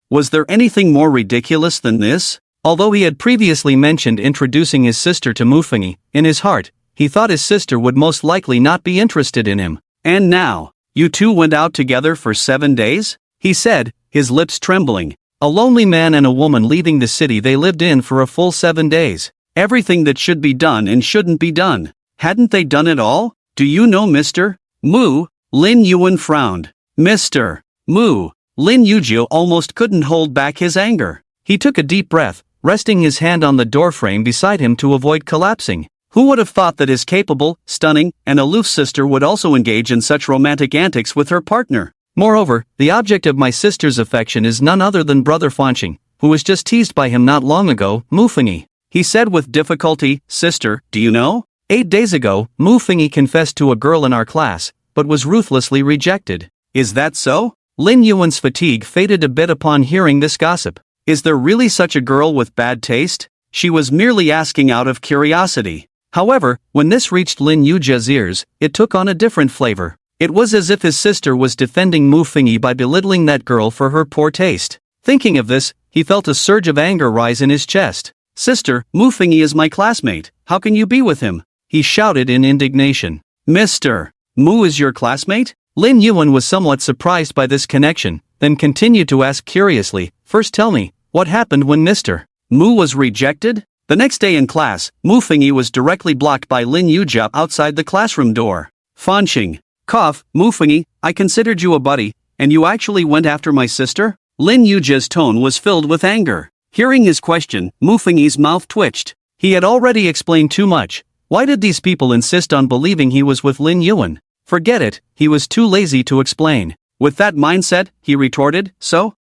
Was there anything more ridiculous than this? Although he had previously mentioned introducing his sister to Mufengi, in his heart, he thought his sister would most likely not be interested in him. And now, you two went out together for 7 days? He said, his lips trembling. A lonely man and a woman leaving the city they lived in for a full 7 days. Everything that should be done and shouldn't be done. Hadn't they done it all? Do you know Mr. Mu? Lin Yuan frowned. Mr. Mu. Lin Yujio almost couldn't hold back his anger. He took a deep breath, resting his hand on the doorframe beside him to avoid collapsing. Who would have thought that his capable, stunning, and aloof sister would also engage in such romantic antics with her partner? Moreover, the object of my sister's affection is none other than Brother Fanqing, who was just teased by him not long ago, Mufengi. He said with difficulty, Sister, do you know? 8 days ago, Mufengi confessed to a girl in our class, but was ruthlessly rejected. Is that so? Lin Yuan's fatigue faded a bit upon hearing this gossip. Is there really such a girl with bad taste? She was merely asking out of curiosity. However, when this reached Lin Yujia's ears, it took on a different flavor. It was as if his sister was defending Mufengi by belittling that girl for her poor taste. Thinking of this, he felt a surge of anger rise in his chest. Sister, Mufengi is my classmate, how can you be with him? He shouted in indignation. Mr. Mu is your classmate? Lin Yuan was somewhat surprised by this connection, then continued to ask curiously, first tell me, what happened when Mr. Mu was rejected? The next day in class, Mufengi was directly blocked by Lin Yujia outside the classroom door. Fanqing. Cough, Mufengi, I considered you a buddy, and you actually went after my sister? Lin Yujia's tone was filled with anger. Hearing his question, Mufengi's mouth twitched. He had already explained too much. Why did these people insist on believing he was with Lin Yuan? Forget it, he was too lazy to explain. With that mindset, he retorted, So,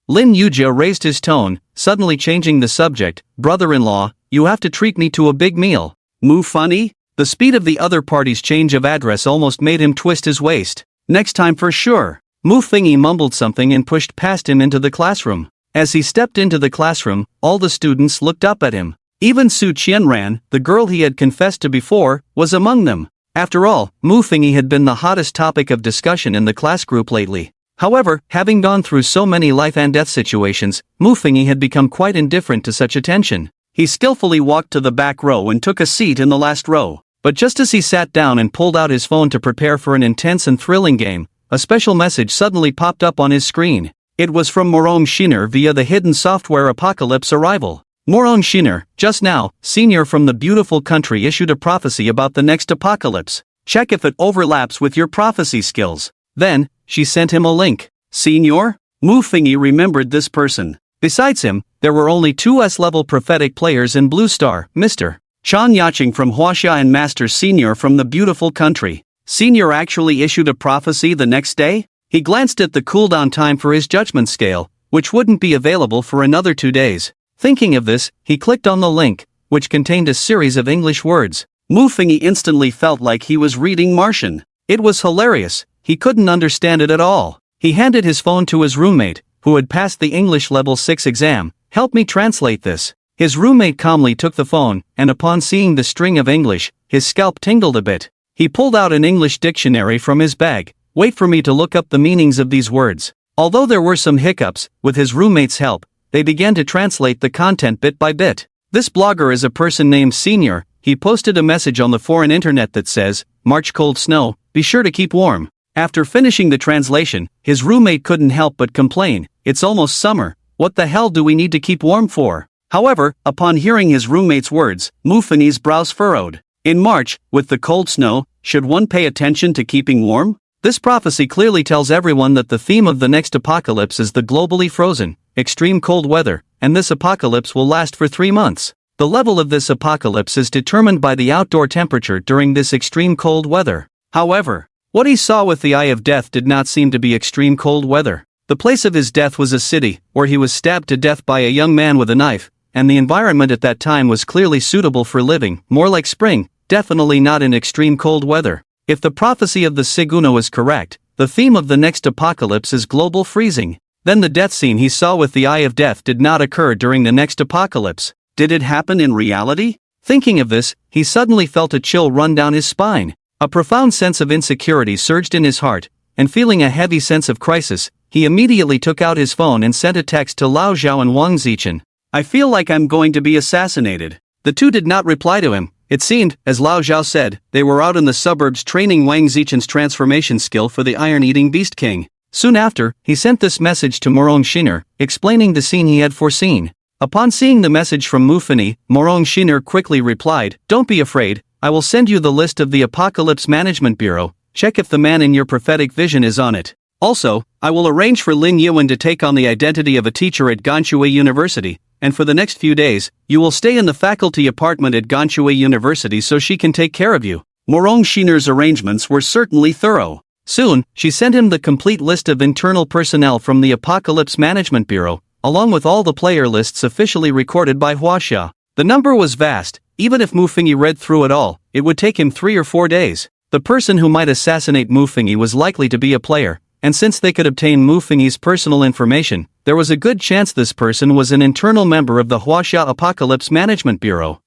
Lin Yujia raised his tone, suddenly changing the subject, brother-in-law, you have to treat me to a big meal. Mu funny? The speed of the other party's change of address almost made him twist his waist. Next time for sure. Mufengi mumbled something and pushed past him into the classroom. As he stepped into the classroom, all the students looked up at him. Even Su Qianran, the girl he had confessed to before, was among them. After all, Mufengi had been the hottest topic of discussion in the class group lately. However, having gone through so many life and death situations, Mufengi had become quite indifferent to such attention. He skillfully walked to the back row and took a seat in the last row. But just as he sat down and pulled out his phone to prepare for an intense and thrilling game, a special message suddenly popped up on his screen. It was from Morong Shiner via the hidden software Apocalypse Arrival. Morong Shiner, just now, senior from the beautiful country issued a prophecy about the next apocalypse. Check if it overlaps with your prophecy skills. Then, she sent him a link. Senior? Mufengi remembered this person. Besides him, there were only 2 S-level prophetic players in Blue Star, Mr. Chan Yaching from Huaxia and Master Senior from the beautiful country. Senior actually issued a prophecy the next day? He glanced at the cooldown time for his judgment scale, which wouldn't be available for another 2 days. Thinking of this, he clicked on the link, which contained a series of English words. Mufengi instantly felt like he was reading Martian. It was hilarious, he couldn't understand it at all. He handed his phone to his roommate, who had passed the English Level 6 exam. Help me translate this. His roommate calmly took the phone, and upon seeing the string of English, his scalp tingled a bit. He pulled out an English dictionary from his bag. Wait for me to look up the meanings of these words. Although there were some hiccups, with his roommate's help, they began to translate the content bit by bit. This blogger is a person named Senior. He posted a message on the foreign internet that says, March cold snow, be sure to keep warm. After finishing the translation, his roommate couldn't help but complain, it's almost summer, what the hell do we need to keep warm for? However, upon hearing his roommate's words, Mufengi's brows furrowed. In March, with the cold snow, should one pay attention to keeping warm? This prophecy clearly tells everyone that the theme of the next apocalypse is the globally frozen, extreme cold weather, and this apocalypse will last for 3 months. The level of this apocalypse is determined by the outdoor temperature during this extreme cold weather. However, what he saw with the eye of death did not seem to be extreme cold weather. The place of his death was a city, where he was stabbed to death by a young man with a knife, and the environment at that time was clearly suitable for living, more like spring, definitely not in extreme cold weather. If the prophecy of the Siguno is correct, the theme of the next apocalypse is global freezing. Then the death scene he saw with the eye of death did not occur during the next apocalypse. Did it happen in reality? Thinking of this, he suddenly felt a chill run down his spine. A profound sense of insecurity surged in his heart, and feeling a heavy sense of crisis, he immediately took out his phone and sent a text to Lao Zhao and Wang Zichen. "I feel like I'm going to be assassinated." The two did not reply to him. It seemed, as Lao Zhao said, they were out in the suburbs training Wang Zichen's transformation skill for the Iron-Eating Beast King. Soon after, he sent this message to Morong Shiner, explaining the scene he had foreseen. Upon seeing the message from Mufini, Morong Shiner quickly replied, "Don't be afraid, I will send you the list of the Apocalypse Management Bureau. Check if the man in your prophetic vision is on it. Also, I will arrange for Lin Yuan to take on the identity of a teacher at Ganshui University, and for the next few days, you will stay in the faculty apartment at Ganshui University so she can take care of you." Morong Shiner's arrangements were certainly thorough. Soon, she sent him the complete list of internal personnel from the Apocalypse Management Bureau, along with all the player lists officially recorded by Huaxia. The number was vast. Even if Mufingyi read through it all, it would take him 3 or 4 days. The person who might assassinate Mufingyi was likely to be a player, and since they could obtain Mufingyi's personal information, there was a good chance this person was an internal member of the Huaxia Apocalypse Management Bureau.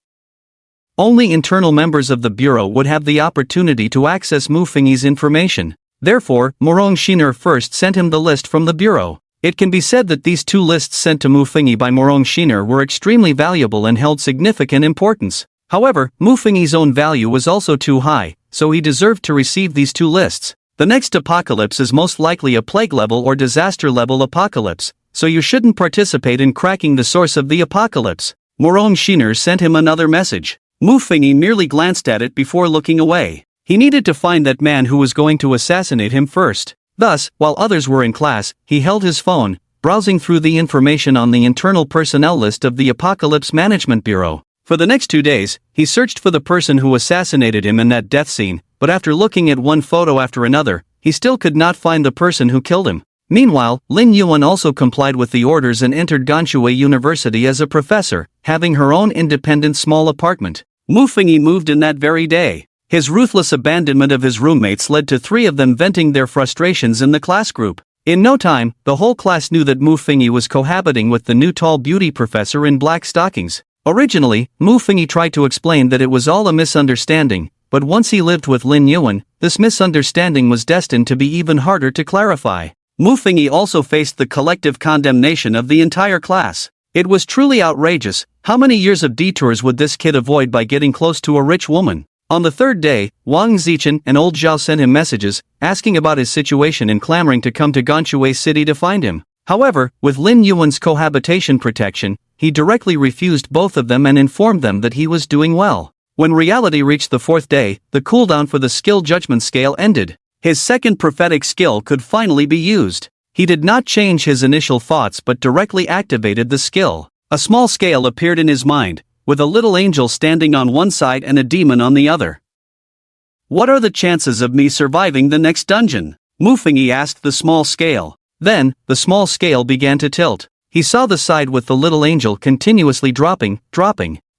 Only internal members of the bureau would have the opportunity to access Mufingyi's information. Therefore, Morong Shiner first sent him the list from the bureau. It can be said that these 2 lists sent to Mufingyi by Morong Shiner were extremely valuable and held significant importance. However, Mufingyi's own value was also too high, so he deserved to receive these 2 lists. The next apocalypse is most likely a plague level or disaster level apocalypse, so you shouldn't participate in cracking the source of the apocalypse. Morong Shiner sent him another message. Mufingyi merely glanced at it before looking away. He needed to find that man who was going to assassinate him first. Thus, while others were in class, he held his phone, browsing through the information on the internal personnel list of the Apocalypse Management Bureau. For the next 2 days, he searched for the person who assassinated him in that death scene, but after looking at one photo after another, he still could not find the person who killed him. Meanwhile, Lin Yuan also complied with the orders and entered Ganshui University as a professor, having her own independent small apartment. Mufingyi moved in that very day. His ruthless abandonment of his roommates led to 3 of them venting their frustrations in the class group. In no time, the whole class knew that Mufingyi was cohabiting with the new tall beauty professor in black stockings. Originally, Mufingyi tried to explain that it was all a misunderstanding, but once he lived with Lin Yuan, this misunderstanding was destined to be even harder to clarify. Mufingyi also faced the collective condemnation of the entire class. It was truly outrageous. How many years of detours would this kid avoid by getting close to a rich woman? On the 3rd day, Wang Zichen and old Zhao sent him messages, asking about his situation and clamoring to come to Ganshui City to find him. However, with Lin Yuan's cohabitation protection, he directly refused both of them and informed them that he was doing well. When reality reached the 4th day, the cooldown for the skill judgment scale ended. His second prophetic skill could finally be used. He did not change his initial thoughts but directly activated the skill. A small scale appeared in his mind, with a little angel standing on one side and a demon on the other. "What are the chances of me surviving the next dungeon?" Mufingyi asked the small scale. Then, the small scale began to tilt. He saw the side with the little angel continuously dropping.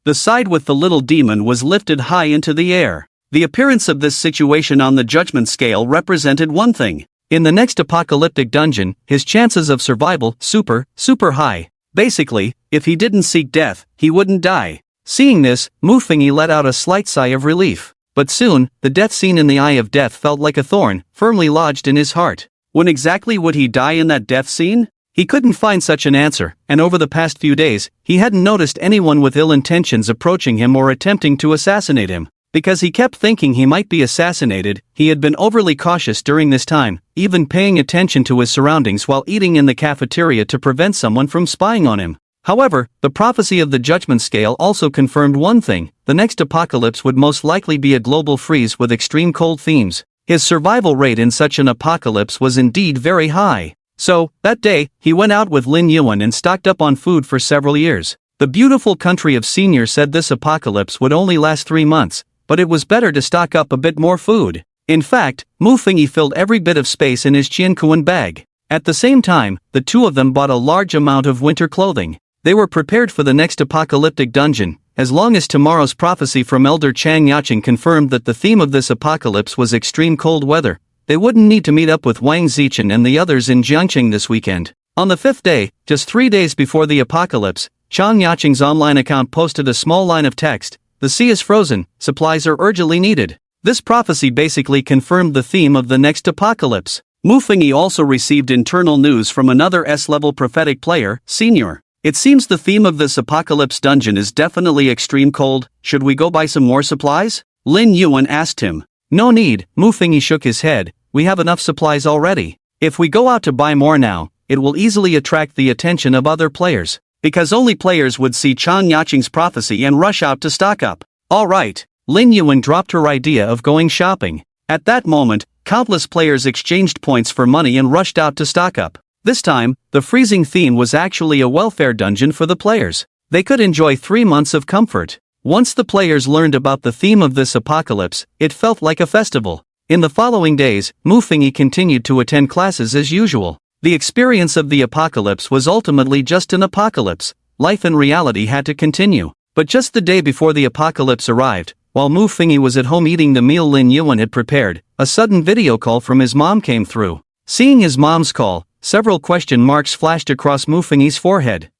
The side with the little demon was lifted high into the air. The appearance of this situation on the judgment scale represented one thing. In the next apocalyptic dungeon, his chances of survival super high. Basically, if he didn't seek death, he wouldn't die. Seeing this, Mufingyi let out a slight sigh of relief. But soon, the death scene in the eye of death felt like a thorn, firmly lodged in his heart. When exactly would he die in that death scene? He couldn't find such an answer, and over the past few days, he hadn't noticed anyone with ill intentions approaching him or attempting to assassinate him. Because he kept thinking he might be assassinated, he had been overly cautious during this time, even paying attention to his surroundings while eating in the cafeteria to prevent someone from spying on him. However, the prophecy of the judgment scale also confirmed one thing: the next apocalypse would most likely be a global freeze with extreme cold themes. His survival rate in such an apocalypse was indeed very high. So, that day, he went out with Lin Yuan and stocked up on food for several years. The beautiful country of Senior said this apocalypse would only last 3 months, but it was better to stock up a bit more food. In fact, Mufingyi filled every bit of space in his Qiankuan bag. At the same time, the 2 of them bought a large amount of winter clothing. They were prepared for the next apocalyptic dungeon. As long as tomorrow's prophecy from Elder Chang Yacheng confirmed that the theme of this apocalypse was extreme cold weather, they wouldn't need to meet up with Wang Zichen and the others in Jiangqing this weekend. On the 5th day, just 3 days before the apocalypse, Chang Yacheng's online account posted a small line of text: "The sea is frozen, supplies are urgently needed." This prophecy basically confirmed the theme of the next apocalypse. Muffingy also received internal news from another S-level prophetic player, Senior. It seems the theme of this apocalypse dungeon is definitely extreme cold. Should we go buy some more supplies? Lin Yuan asked him. No need, Muffingy shook his head, we have enough supplies already. If we go out to buy more now, it will easily attract the attention of other players, because only players would see Chan Yaqing's prophecy and rush out to stock up. Alright, Lin Yuan dropped her idea of going shopping. At that moment, countless players exchanged points for money and rushed out to stock up. This time, the freezing theme was actually a welfare dungeon for the players. They could enjoy 3 months of comfort. Once the players learned about the theme of this apocalypse, it felt like a festival. In the following days, Muffingy continued to attend classes as usual. The experience of the apocalypse was ultimately just an apocalypse. Life and reality had to continue. But just the day before the apocalypse arrived, while Muffingy was at home eating the meal Lin Yuan had prepared, a sudden video call from his mom came through. Seeing his mom's call, several question marks flashed across Muffingy's forehead.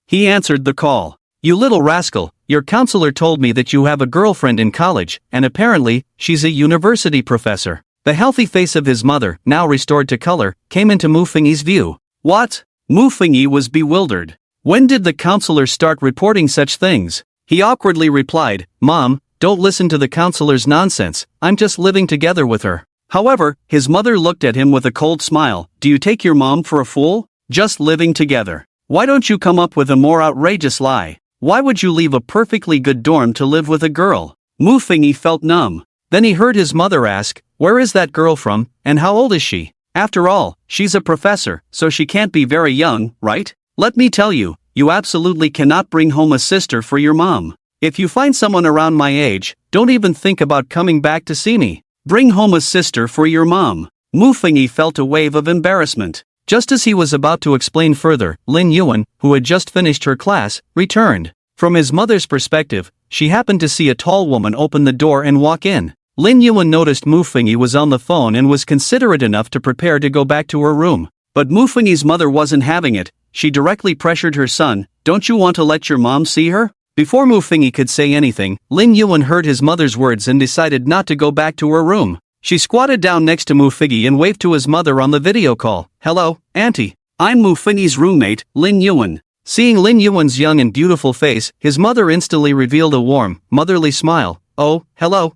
He answered the call. You little rascal, your counselor told me that you have a girlfriend in college, and apparently, she's a university professor. The healthy face of his mother, now restored to color, came into Muffingy's view. What? Muffingy was bewildered. When did the counselor start reporting such things? He awkwardly replied, Mom, don't listen to the counselor's nonsense, I'm just living together with her. However, his mother looked at him with a cold smile. Do you take your mom for a fool? Just living together. Why don't you come up with a more outrageous lie? Why would you leave a perfectly good dorm to live with a girl? Muffingy felt numb. Then he heard his mother ask, where is that girl from, and how old is she? After all, she's a professor, so she can't be very young, right? Let me tell you, you absolutely cannot bring home a sister for your mom. If you find someone around my age, don't even think about coming back to see me. Bring home a sister for your mom. Muffingy felt a wave of embarrassment. Just as he was about to explain further, Lin Yuan, who had just finished her class, returned. From his mother's perspective, she happened to see a tall woman open the door and walk in. Lin Yuan noticed Muffingy was on the phone and was considerate enough to prepare to go back to her room. But Muffingy's mother wasn't having it. She directly pressured her son, don't you want to let your mom see her? Before Muffingy could say anything, Lin Yuan heard his mother's words and decided not to go back to her room. She squatted down next to Muffingy and waved to his mother on the video call. Hello, Auntie. I'm Muffingy's roommate, Lin Yuan. Seeing Lin Yuan's young and beautiful face, his mother instantly revealed a warm, motherly smile. Oh, hello,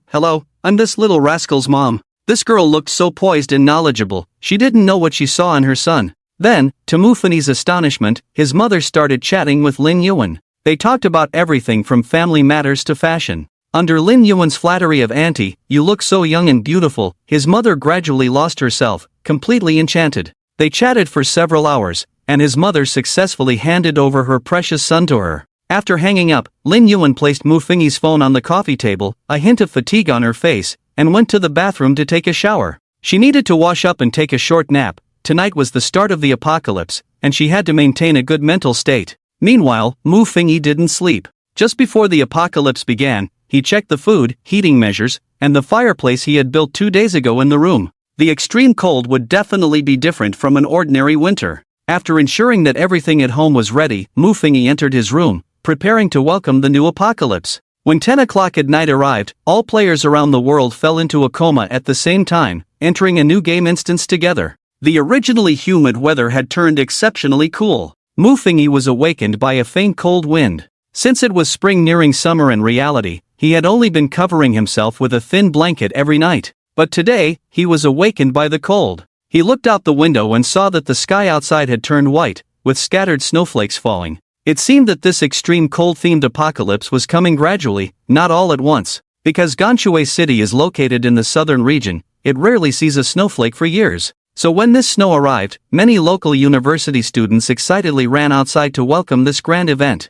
I'm this little rascal's mom. This girl looked so poised and knowledgeable, she didn't know what she saw in her son. Then, to Muffingy's astonishment, his mother started chatting with Lin Yuan. They talked about everything from family matters to fashion. Under Lin Yuan's flattery of Auntie, you look so young and beautiful, his mother gradually lost herself, completely enchanted. They chatted for several hours, and his mother successfully handed over her precious son to her. After hanging up, Lin Yuan placed Muffingy's phone on the coffee table, a hint of fatigue on her face, and went to the bathroom to take a shower. She needed to wash up and take a short nap. Tonight was the start of the apocalypse, and she had to maintain a good mental state. Meanwhile, Muffingy didn't sleep. Just before the apocalypse began, he checked the food, heating measures, and the fireplace he had built 2 days ago in the room. The extreme cold would definitely be different from an ordinary winter. After ensuring that everything at home was ready, Muffingy entered his room, preparing to welcome the new apocalypse. When 10 o'clock at night arrived, all players around the world fell into a coma at the same time, entering a new game instance together. The originally humid weather had turned exceptionally cool. Muffingy was awakened by a faint cold wind. Since it was spring nearing summer in reality, he had only been covering himself with a thin blanket every night. But today, he was awakened by the cold. He looked out the window and saw that the sky outside had turned white, with scattered snowflakes falling. It seemed that this extreme cold-themed apocalypse was coming gradually, not all at once. Because Ganshue City is located in the southern region, it rarely sees a snowflake for years. So when this snow arrived, many local university students excitedly ran outside to welcome this grand event.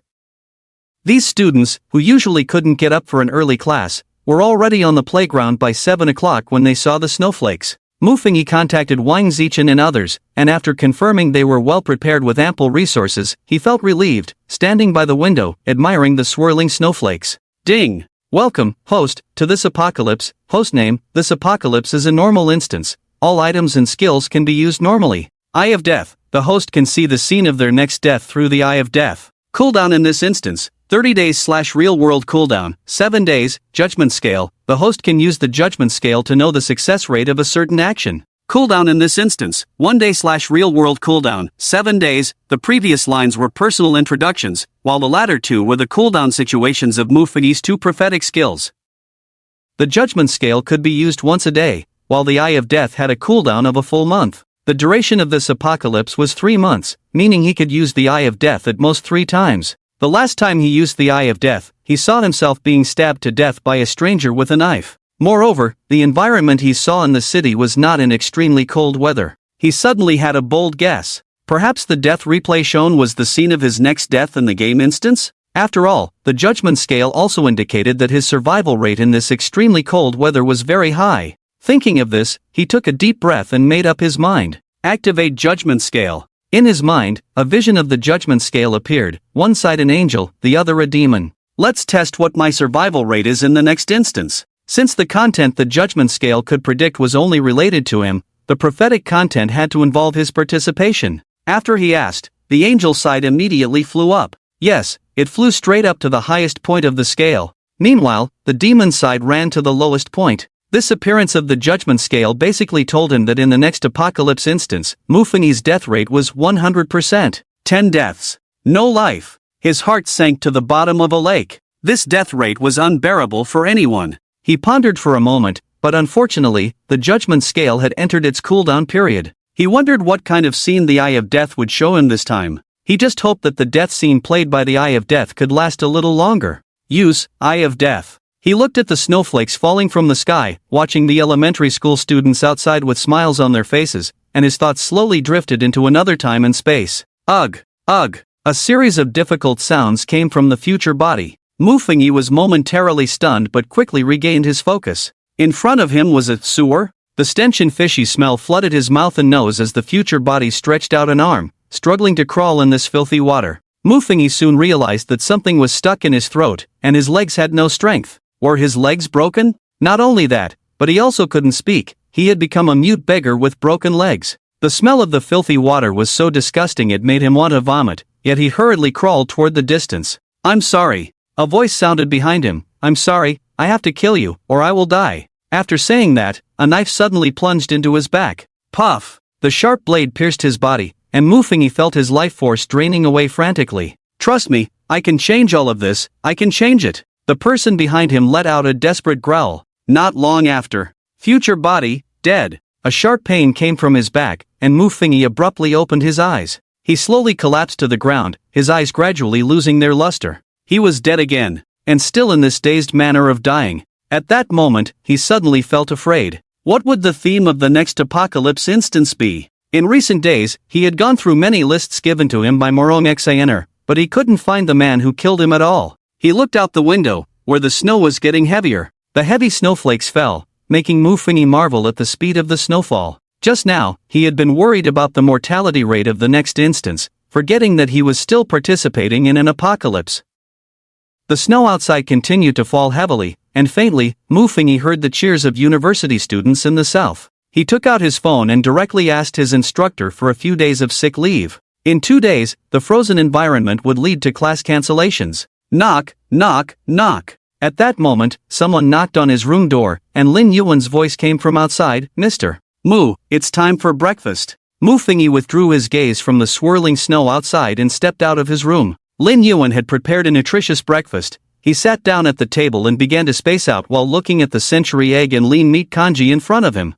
These students, who usually couldn't get up for an early class, were already on the playground by 7 o'clock when they saw the snowflakes. Muffingy contacted Wang Zichen and others, and after confirming they were well prepared with ample resources, he felt relieved, standing by the window, admiring the swirling snowflakes. Ding! Welcome, host, to this apocalypse. Hostname, this apocalypse is a normal instance. All items and skills can be used normally. Eye of Death, the host can see the scene of their next death through the Eye of Death. Cooldown in this instance, 30 days / real world cooldown, 7 days, Judgment Scale, the host can use the Judgment Scale to know the success rate of a certain action. Cooldown in this instance, 1 day/real world cooldown, 7 days. The previous lines were personal introductions, while the latter two were the cooldown situations of Mufagi's two prophetic skills. The judgment scale could be used once a day, while the Eye of Death had a cooldown of a full month. The duration of this apocalypse was 3 months, meaning he could use the Eye of Death at most 3 times. The last time he used the Eye of Death, he saw himself being stabbed to death by a stranger with a knife. Moreover, the environment he saw in the city was not in extremely cold weather. He suddenly had a bold guess. Perhaps the death replay shown was the scene of his next death in the game instance? After all, the judgment scale also indicated that his survival rate in this extremely cold weather was very high. Thinking of this, he took a deep breath and made up his mind. Activate judgment scale. In his mind, a vision of the judgment scale appeared, one side an angel, the other a demon. Let's test what my survival rate is in the next instance. Since the content the judgment scale could predict was only related to him, the prophetic content had to involve his participation. After he asked, the angel side immediately flew up. Yes, it flew straight up to the highest point of the scale. Meanwhile, the demon side ran to the lowest point. This appearance of the judgment scale basically told him that in the next apocalypse instance, Mufagi's death rate was 100%. 10 deaths. No life. His heart sank to the bottom of a lake. This death rate was unbearable for anyone. He pondered for a moment, but unfortunately, the judgment scale had entered its cooldown period. He wondered what kind of scene the Eye of Death would show him this time. He just hoped that the death scene played by the Eye of Death could last a little longer. Use Eye of Death. He looked at the snowflakes falling from the sky, watching the elementary school students outside with smiles on their faces, and his thoughts slowly drifted into another time and space. Ugh! Ugh! A series of difficult sounds came from the future body. Mufagi was momentarily stunned but quickly regained his focus. In front of him was a sewer. The stench and fishy smell flooded his mouth and nose as the future body stretched out an arm, struggling to crawl in this filthy water. Mufagi soon realized that something was stuck in his throat, and his legs had no strength. Were his legs broken? Not only that, but he also couldn't speak. He had become a mute beggar with broken legs. The smell of the filthy water was so disgusting it made him want to vomit, yet he hurriedly crawled toward the distance. I'm sorry. A voice sounded behind him. I'm sorry, I have to kill you, or I will die. After saying that, a knife suddenly plunged into his back. Puff! The sharp blade pierced his body, and Mufagi felt his life force draining away frantically. Trust me, I can change all of this, I can change it. The person behind him let out a desperate growl. Not long after. Future body, dead. A sharp pain came from his back, and Mufagi abruptly opened his eyes. He slowly collapsed to the ground, his eyes gradually losing their luster. He was dead again, and still in this dazed manner of dying. At that moment, he suddenly felt afraid. What would the theme of the next apocalypse instance be? In recent days, he had gone through many lists given to him by Morong Xaner, but he couldn't find the man who killed him at all. He looked out the window, where the snow was getting heavier. The heavy snowflakes fell, making Mufagi marvel at the speed of the snowfall. Just now, he had been worried about the mortality rate of the next instance, forgetting that he was still participating in an apocalypse. The snow outside continued to fall heavily, and faintly, Mufagi heard the cheers of university students in the south. He took out his phone and directly asked his instructor for a few days of sick leave. In 2 days, the frozen environment would lead to class cancellations. Knock, knock, knock. At that moment, someone knocked on his room door, and Lin Yuan's voice came from outside. Mr. Mu, it's time for breakfast. Mufagi withdrew his gaze from the swirling snow outside and stepped out of his room. Lin Yuan had prepared a nutritious breakfast. He sat down at the table and began to space out while looking at the century egg and lean meat congee in front of him.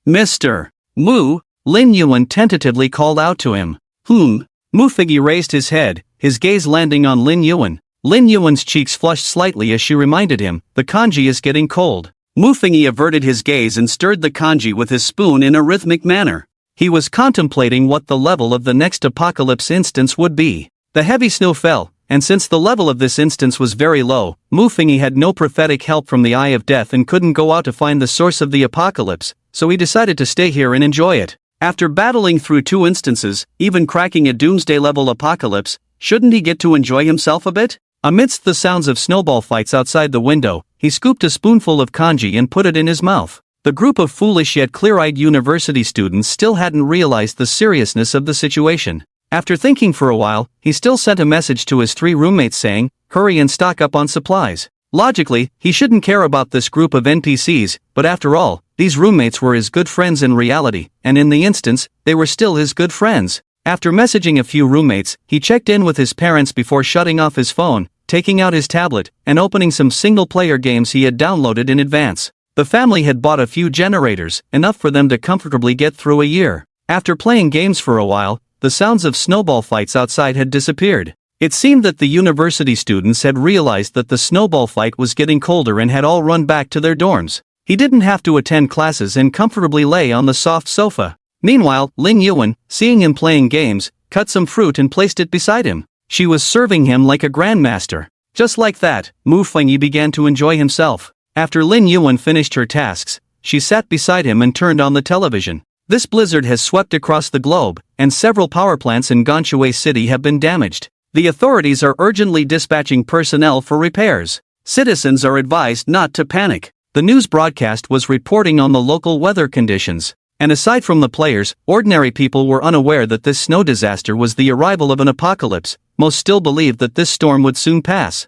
Mr. Mu, Lin Yuan tentatively called out to him. Mufagi raised his head, his gaze landing on Lin Yuan. Lin Yuan's cheeks flushed slightly as she reminded him, the congee is getting cold. Mufagi averted his gaze and stirred the congee with his spoon in a rhythmic manner. He was contemplating what the level of the next apocalypse instance would be. The heavy snow fell, and since the level of this instance was very low, Mufagi had no prophetic help from the Eye of Death and couldn't go out to find the source of the apocalypse, so he decided to stay here and enjoy it. After battling through 2 instances, even cracking a Doomsday level apocalypse, shouldn't he get to enjoy himself a bit? Amidst the sounds of snowball fights outside the window, he scooped a spoonful of congee and put it in his mouth. The group of foolish yet clear-eyed university students still hadn't realized the seriousness of the situation. After thinking for a while, he still sent a message to his 3 roommates saying, hurry and stock up on supplies. Logically, he shouldn't care about this group of NPCs, but after all, These roommates were his good friends in reality, and in the instance, they were still his good friends. After messaging a few roommates, he checked in with his parents before shutting off his phone, taking out his tablet, and opening some single-player games he had downloaded in advance. The family had bought a few generators, enough for them to comfortably get through a year. After playing games for a while, the sounds of snowball fights outside had disappeared. It seemed that the university students had realized that the snowball fight was getting colder and had all run back to their dorms. He didn't have to attend classes and comfortably lay on the soft sofa. Meanwhile, Lin Yuan, seeing him playing games, cut some fruit and placed it beside him. She was serving him like a grandmaster. Just like that, Mu Fengyi began to enjoy himself. After Lin Yuan finished her tasks, she sat beside him and turned on the television. This blizzard has swept across the globe, and several power plants in Ganshui City have been damaged. The authorities are urgently dispatching personnel for repairs. Citizens are advised not to panic. The news broadcast was reporting on the local weather conditions. And aside from the players, ordinary people were unaware that this snow disaster was the arrival of an apocalypse. Most still believed that this storm would soon pass.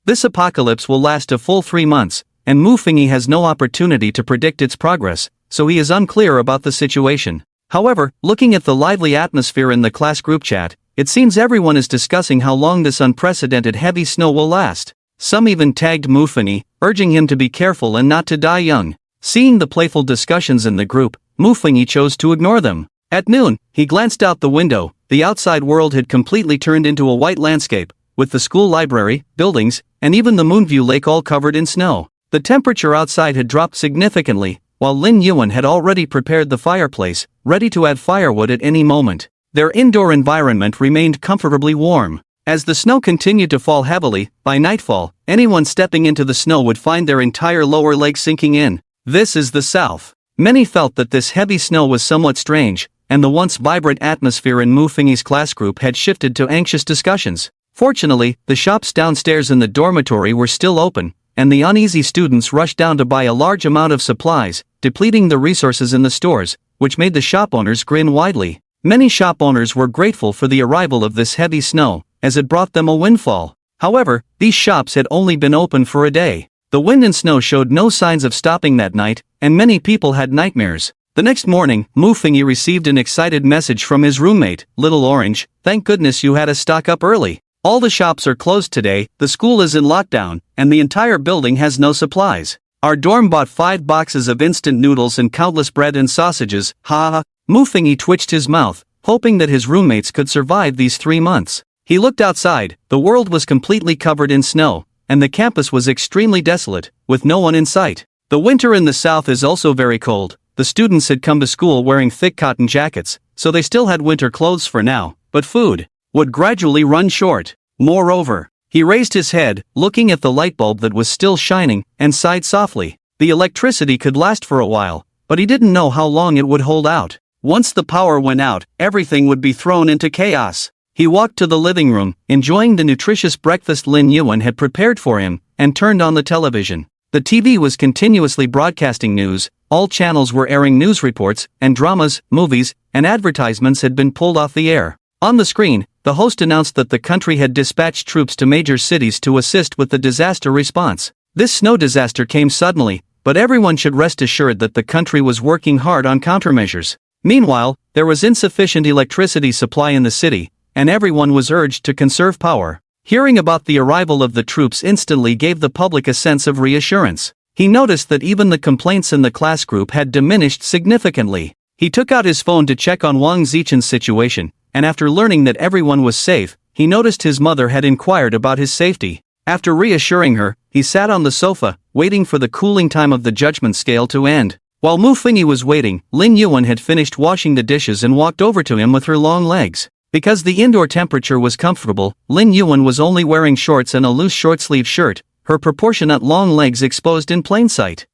This apocalypse will last a full 3 months, and Mu Fengyi has no opportunity to predict its progress, so he is unclear about the situation. However, looking at the lively atmosphere in the class group chat, it seems everyone is discussing how long this unprecedented heavy snow will last. Some even tagged Mu Fengyi, urging him to be careful and not to die young. Seeing the playful discussions in the group, Mu Fengyi chose to ignore them. At noon, he glanced out the window. The outside world had completely turned into a white landscape, with the school library, buildings, and even the Moonview Lake all covered in snow. The temperature outside had dropped significantly, while Lin Yuan had already prepared the fireplace, ready to add firewood at any moment. Their indoor environment remained comfortably warm. As the snow continued to fall heavily, by nightfall, anyone stepping into the snow would find their entire lower leg sinking in. This is the South. Many felt that this heavy snow was somewhat strange, and the once vibrant atmosphere in Mu Fengyi's class group had shifted to anxious discussions. Fortunately, the shops downstairs in the dormitory were still open, and the uneasy students rushed down to buy a large amount of supplies, depleting the resources in the stores, which made the shop owners grin widely. Many shop owners were grateful for the arrival of this heavy snow, as it brought them a windfall. However, these shops had only been open for a day. The wind and snow showed no signs of stopping that night, and many people had nightmares. The next morning, Mu Fengyi received an excited message from his roommate, Little Orange. "Thank goodness you had a stock up early. All the shops are closed today, the school is in lockdown, and the entire building has no supplies. Our dorm bought 5 boxes of instant noodles and countless bread and sausages, ha ha." Mu Fengyi twitched his mouth, hoping that his roommates could survive these 3 months. He looked outside. The world was completely covered in snow, and the campus was extremely desolate, with no one in sight. The winter in the south is also very cold. The students had come to school wearing thick cotton jackets, so they still had winter clothes for now, but food would gradually run short. Moreover, he raised his head, looking at the light bulb that was still shining, and sighed softly. The electricity could last for a while, but he didn't know how long it would hold out. Once the power went out, everything would be thrown into chaos. He walked to the living room, enjoying the nutritious breakfast Lin Yuan had prepared for him, and turned on the television. The TV was continuously broadcasting news. All channels were airing news reports, and dramas, movies, and advertisements had been pulled off the air. On the screen, the host announced that the country had dispatched troops to major cities to assist with the disaster response. This snow disaster came suddenly, but everyone should rest assured that the country was working hard on countermeasures. Meanwhile, there was insufficient electricity supply in the city, and everyone was urged to conserve power. Hearing about the arrival of the troops instantly gave the public a sense of reassurance. He noticed that even the complaints in the class group had diminished significantly. He took out his phone to check on Wang Zichen's situation, and after learning that everyone was safe, he noticed his mother had inquired about his safety. After reassuring her, he sat on the sofa, waiting for the cooling time of the judgment scale to end. While Mu Fengyi was waiting, Lin Yuan had finished washing the dishes and walked over to him with her long legs. Because the indoor temperature was comfortable, Lin Yuan was only wearing shorts and a loose short-sleeve shirt, her proportionate long legs exposed in plain sight.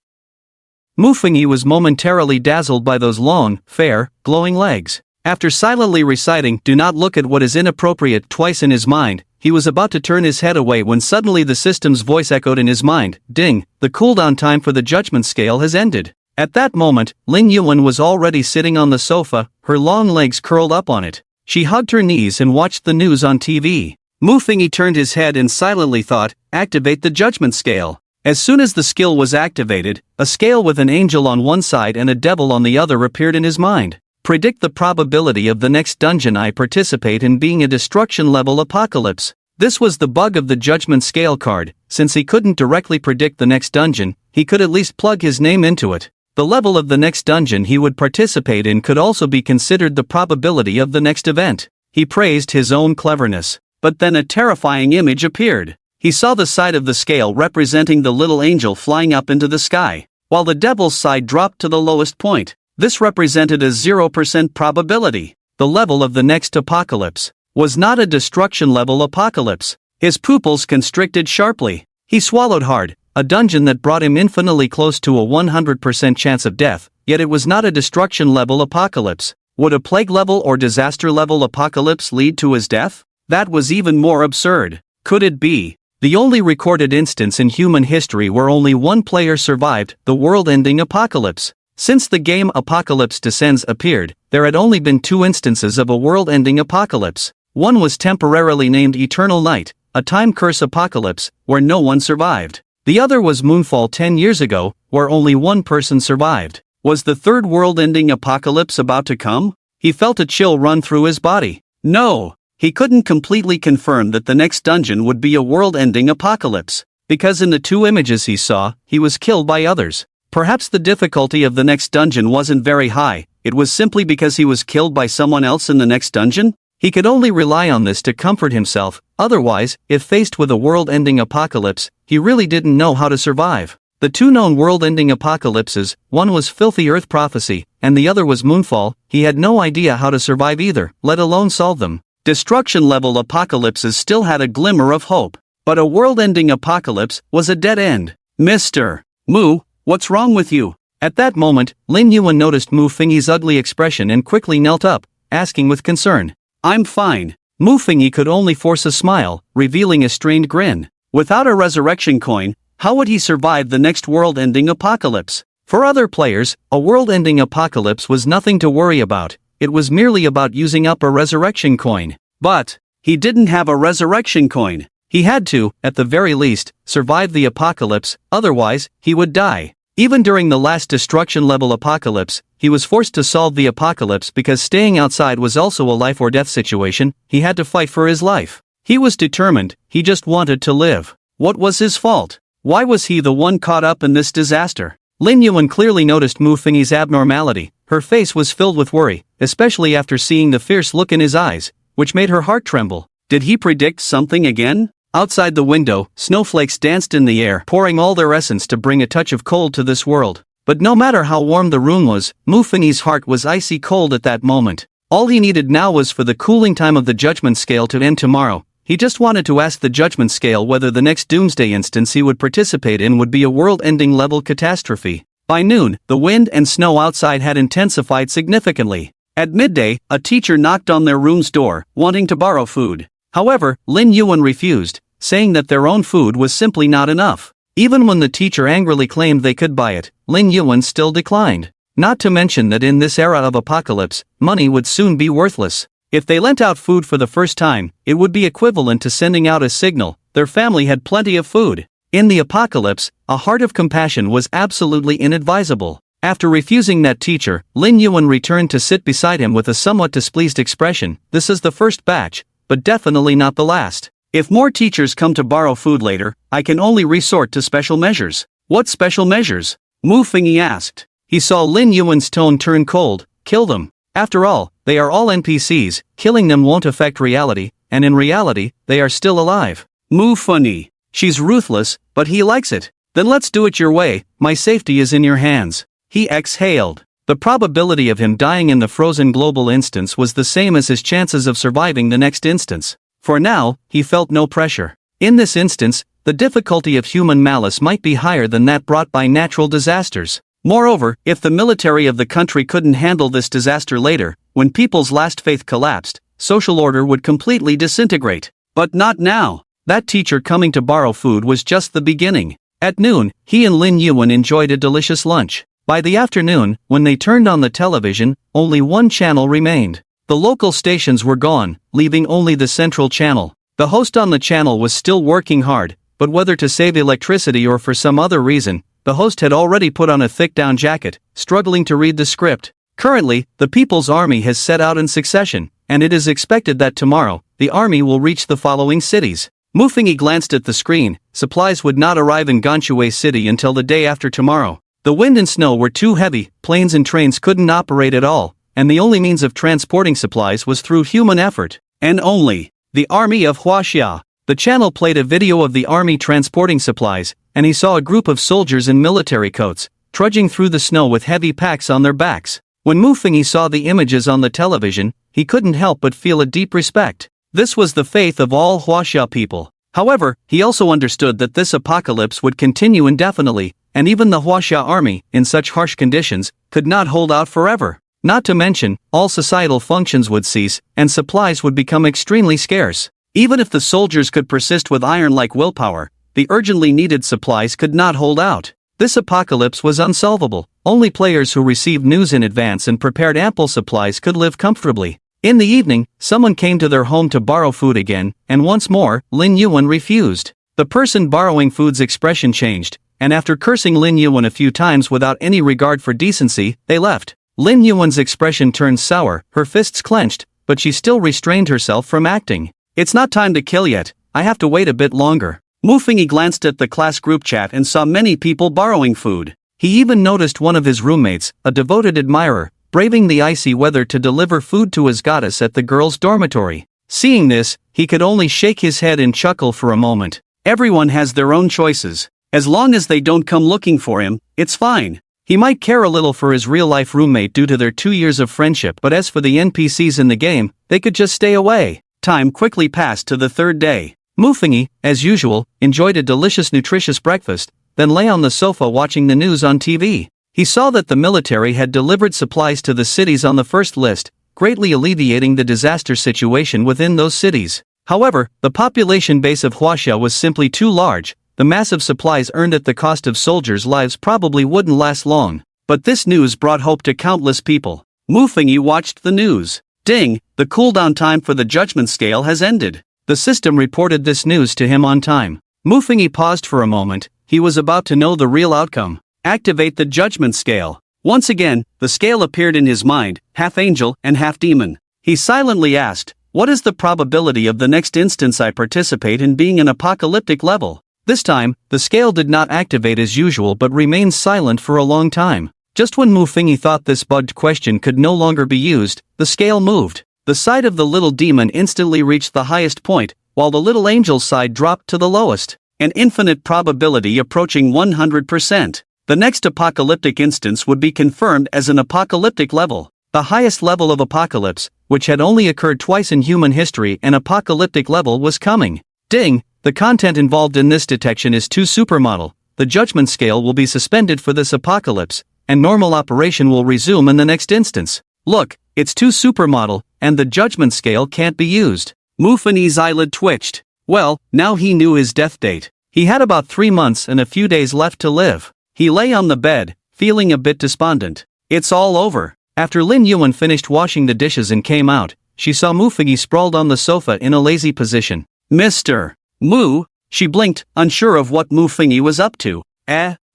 Mu Fengyi was momentarily dazzled by those long, fair, glowing legs. After silently reciting "Do not look at what is inappropriate" twice in his mind, he was about to turn his head away when suddenly the system's voice echoed in his mind, "Ding, the cooldown time for the judgment scale has ended." At that moment, Lin Yuan was already sitting on the sofa, her long legs curled up on it. She hugged her knees and watched the news on TV. Mu Fengyi turned his head and silently thought, "Activate the judgment scale." As soon as the skill was activated, a scale with an angel on one side and a devil on the other appeared in his mind. Predict the probability of the next dungeon I participate in being a destruction level apocalypse. This was the bug of the judgment scale card. Since he couldn't directly predict the next dungeon, he could at least plug his name into it. The level of the next dungeon he would participate in could also be considered the probability of the next event. He praised his own cleverness. But then a terrifying image appeared. He saw the side of the scale representing the little angel flying up into the sky, while the devil's side dropped to the lowest point. This represented a 0% probability. The level of the next apocalypse was not a destruction level apocalypse. His pupils constricted sharply. He swallowed hard. A dungeon that brought him infinitely close to a 100% chance of death, yet it was not a destruction level apocalypse. Would a plague level or disaster level apocalypse lead to his death? That was even more absurd. Could it be the only recorded instance in human history where only one player survived the world-ending apocalypse? Since the game Apocalypse Descends appeared, there had only been 2 instances of a world-ending apocalypse. One was temporarily named Eternal Night, a time curse apocalypse, where no one survived. The other was Moonfall 10 years ago, where only one person survived. Was the third world-ending apocalypse about to come? He felt a chill run through his body. No, he couldn't completely confirm that the next dungeon would be a world-ending apocalypse, because in the 2 images he saw, he was killed by others. Perhaps the difficulty of the next dungeon wasn't very high, it was simply because he was killed by someone else in the next dungeon? He could only rely on this to comfort himself, otherwise, if faced with a world-ending apocalypse, he really didn't know how to survive. The 2 known world-ending apocalypses, one was Filthy Earth Prophecy, and the other was Moonfall. He had no idea how to survive either, let alone solve them. Destruction-level apocalypses still had a glimmer of hope, but a world-ending apocalypse was a dead end. Mr. Mu, what's wrong with you? At that moment, Lin Yuan noticed Mu Fengyi's ugly expression and quickly knelt up, asking with concern. I'm fine. Mu Fengyi could only force a smile, revealing a strained grin. Without a resurrection coin, how would he survive the next world-ending apocalypse? For other players, a world-ending apocalypse was nothing to worry about. It was merely about using up a resurrection coin. But he didn't have a resurrection coin. He had to, at the very least, survive the apocalypse, otherwise, he would die. Even during the last destruction-level apocalypse, he was forced to solve the apocalypse because staying outside was also a life-or-death situation. He had to fight for his life. He was determined, he just wanted to live. What was his fault? Why was he the one caught up in this disaster? Lin Yuan clearly noticed Mu Fengyi's abnormality. Her face was filled with worry, especially after seeing the fierce look in his eyes, which made her heart tremble. Did he predict something again? Outside the window, snowflakes danced in the air, pouring all their essence to bring a touch of cold to this world. But no matter how warm the room was, Mu Fengyi's heart was icy cold at that moment. All he needed now was for the cooling time of the judgment scale to end tomorrow. He just wanted to ask the judgment scale whether the next Doomsday instance he would participate in would be a world-ending level catastrophe. By noon, the wind and snow outside had intensified significantly. At midday, a teacher knocked on their room's door, wanting to borrow food. However, Lin Yuan refused, saying that their own food was simply not enough. Even when the teacher angrily claimed they could buy it, Lin Yuan still declined. Not to mention that in this era of apocalypse, money would soon be worthless. If they lent out food for the first time, it would be equivalent to sending out a signal. Their family had plenty of food. In the apocalypse, a heart of compassion was absolutely inadvisable. After refusing that teacher, Lin Yuan returned to sit beside him with a somewhat displeased expression. This is the first batch, but definitely not the last. If more teachers come to borrow food later, I can only resort to special measures. What special measures? Mu Fengyi asked. He saw Lin Yuan's tone turn cold. Kill them. After all, they are all NPCs, killing them won't affect reality, and in reality, they are still alive. Mu Fengyi. She's ruthless, but he likes it. Then let's do it your way, my safety is in your hands. He exhaled. The probability of him dying in the frozen global instance was the same as his chances of surviving the next instance. For now, he felt no pressure. In this instance, the difficulty of human malice might be higher than that brought by natural disasters. Moreover, if the military of the country couldn't handle this disaster later, when people's last faith collapsed, social order would completely disintegrate. But not now. That teacher coming to borrow food was just the beginning. At noon, he and Lin Yuan enjoyed a delicious lunch. By the afternoon, when they turned on the television, only one channel remained. The local stations were gone, leaving only the central channel. The host on the channel was still working hard, but whether to save electricity or for some other reason, the host had already put on a thick down jacket, struggling to read the script. Currently, the People's Army has set out in succession, and it is expected that tomorrow, the army will reach the following cities. Muffingy glanced at the screen. Supplies would not arrive in Ganshui City until the day after tomorrow. The wind and snow were too heavy, planes and trains couldn't operate at all, and the only means of transporting supplies was through human effort, and only. The army of Huaxia. The channel played a video of the army transporting supplies, and he saw a group of soldiers in military coats, trudging through the snow with heavy packs on their backs. When Muffingy saw the images on the television, he couldn't help but feel a deep respect. This was the faith of all Huaxia people. However, he also understood that this apocalypse would continue indefinitely, and even the Huaxia army, in such harsh conditions, could not hold out forever. Not to mention, all societal functions would cease, and supplies would become extremely scarce. Even if the soldiers could persist with iron-like willpower, the urgently needed supplies could not hold out. This apocalypse was unsolvable. Only players who received news in advance and prepared ample supplies could live comfortably. In the evening, someone came to their home to borrow food again, and once more, Lin Yuan refused. The person borrowing food's expression changed, and after cursing Lin Yuan a few times without any regard for decency, they left. Lin Yuan's expression turned sour, her fists clenched, but she still restrained herself from acting. It's not time to kill yet, I have to wait a bit longer. Muffingy glanced at the class group chat and saw many people borrowing food. He even noticed one of his roommates, a devoted admirer, braving the icy weather to deliver food to his goddess at the girls' dormitory. Seeing this, he could only shake his head and chuckle for a moment. Everyone has their own choices. As long as they don't come looking for him, it's fine. He might care a little for his real-life roommate due to their 2 years of friendship, but as for the NPCs in the game, they could just stay away. Time quickly passed to the third day. Muffingy, as usual, enjoyed a delicious nutritious breakfast, then lay on the sofa watching the news on TV. He saw that the military had delivered supplies to the cities on the first list, greatly alleviating the disaster situation within those cities. However, the population base of Huaxia was simply too large. The massive supplies earned at the cost of soldiers' lives probably wouldn't last long. But this news brought hope to countless people. Muffingy watched the news. Ding, the cooldown time for the judgment scale has ended. The system reported this news to him on time. Muffingy paused for a moment. He was about to know the real outcome. Activate the judgment scale. Once again, the scale appeared in his mind, half angel and half demon. He silently asked, what is the probability of the next instance I participate in being an apocalyptic level? This time, the scale did not activate as usual but remained silent for a long time. Just when Muffingy thought this bugged question could no longer be used, the scale moved. The side of the little demon instantly reached the highest point, while the little angel's side dropped to the lowest. An infinite probability approaching 100%. The next apocalyptic instance would be confirmed as an apocalyptic level. The highest level of apocalypse, which had only occurred twice in human history, an apocalyptic level was coming. Ding! The content involved in this detection is too supermodel. The judgment scale will be suspended for this apocalypse, and normal operation will resume in the next instance. Look, it's too supermodel, and the judgment scale can't be used. Muffingy's eyelid twitched. Well, now he knew his death date. He had about 3 months and a few days left to live. He lay on the bed, feeling a bit despondent. It's all over. After Lin Yuan finished washing the dishes and came out, she saw Muffingy sprawled on the sofa in a lazy position. Mr. Mu, she blinked, unsure of what Muffingy was up to.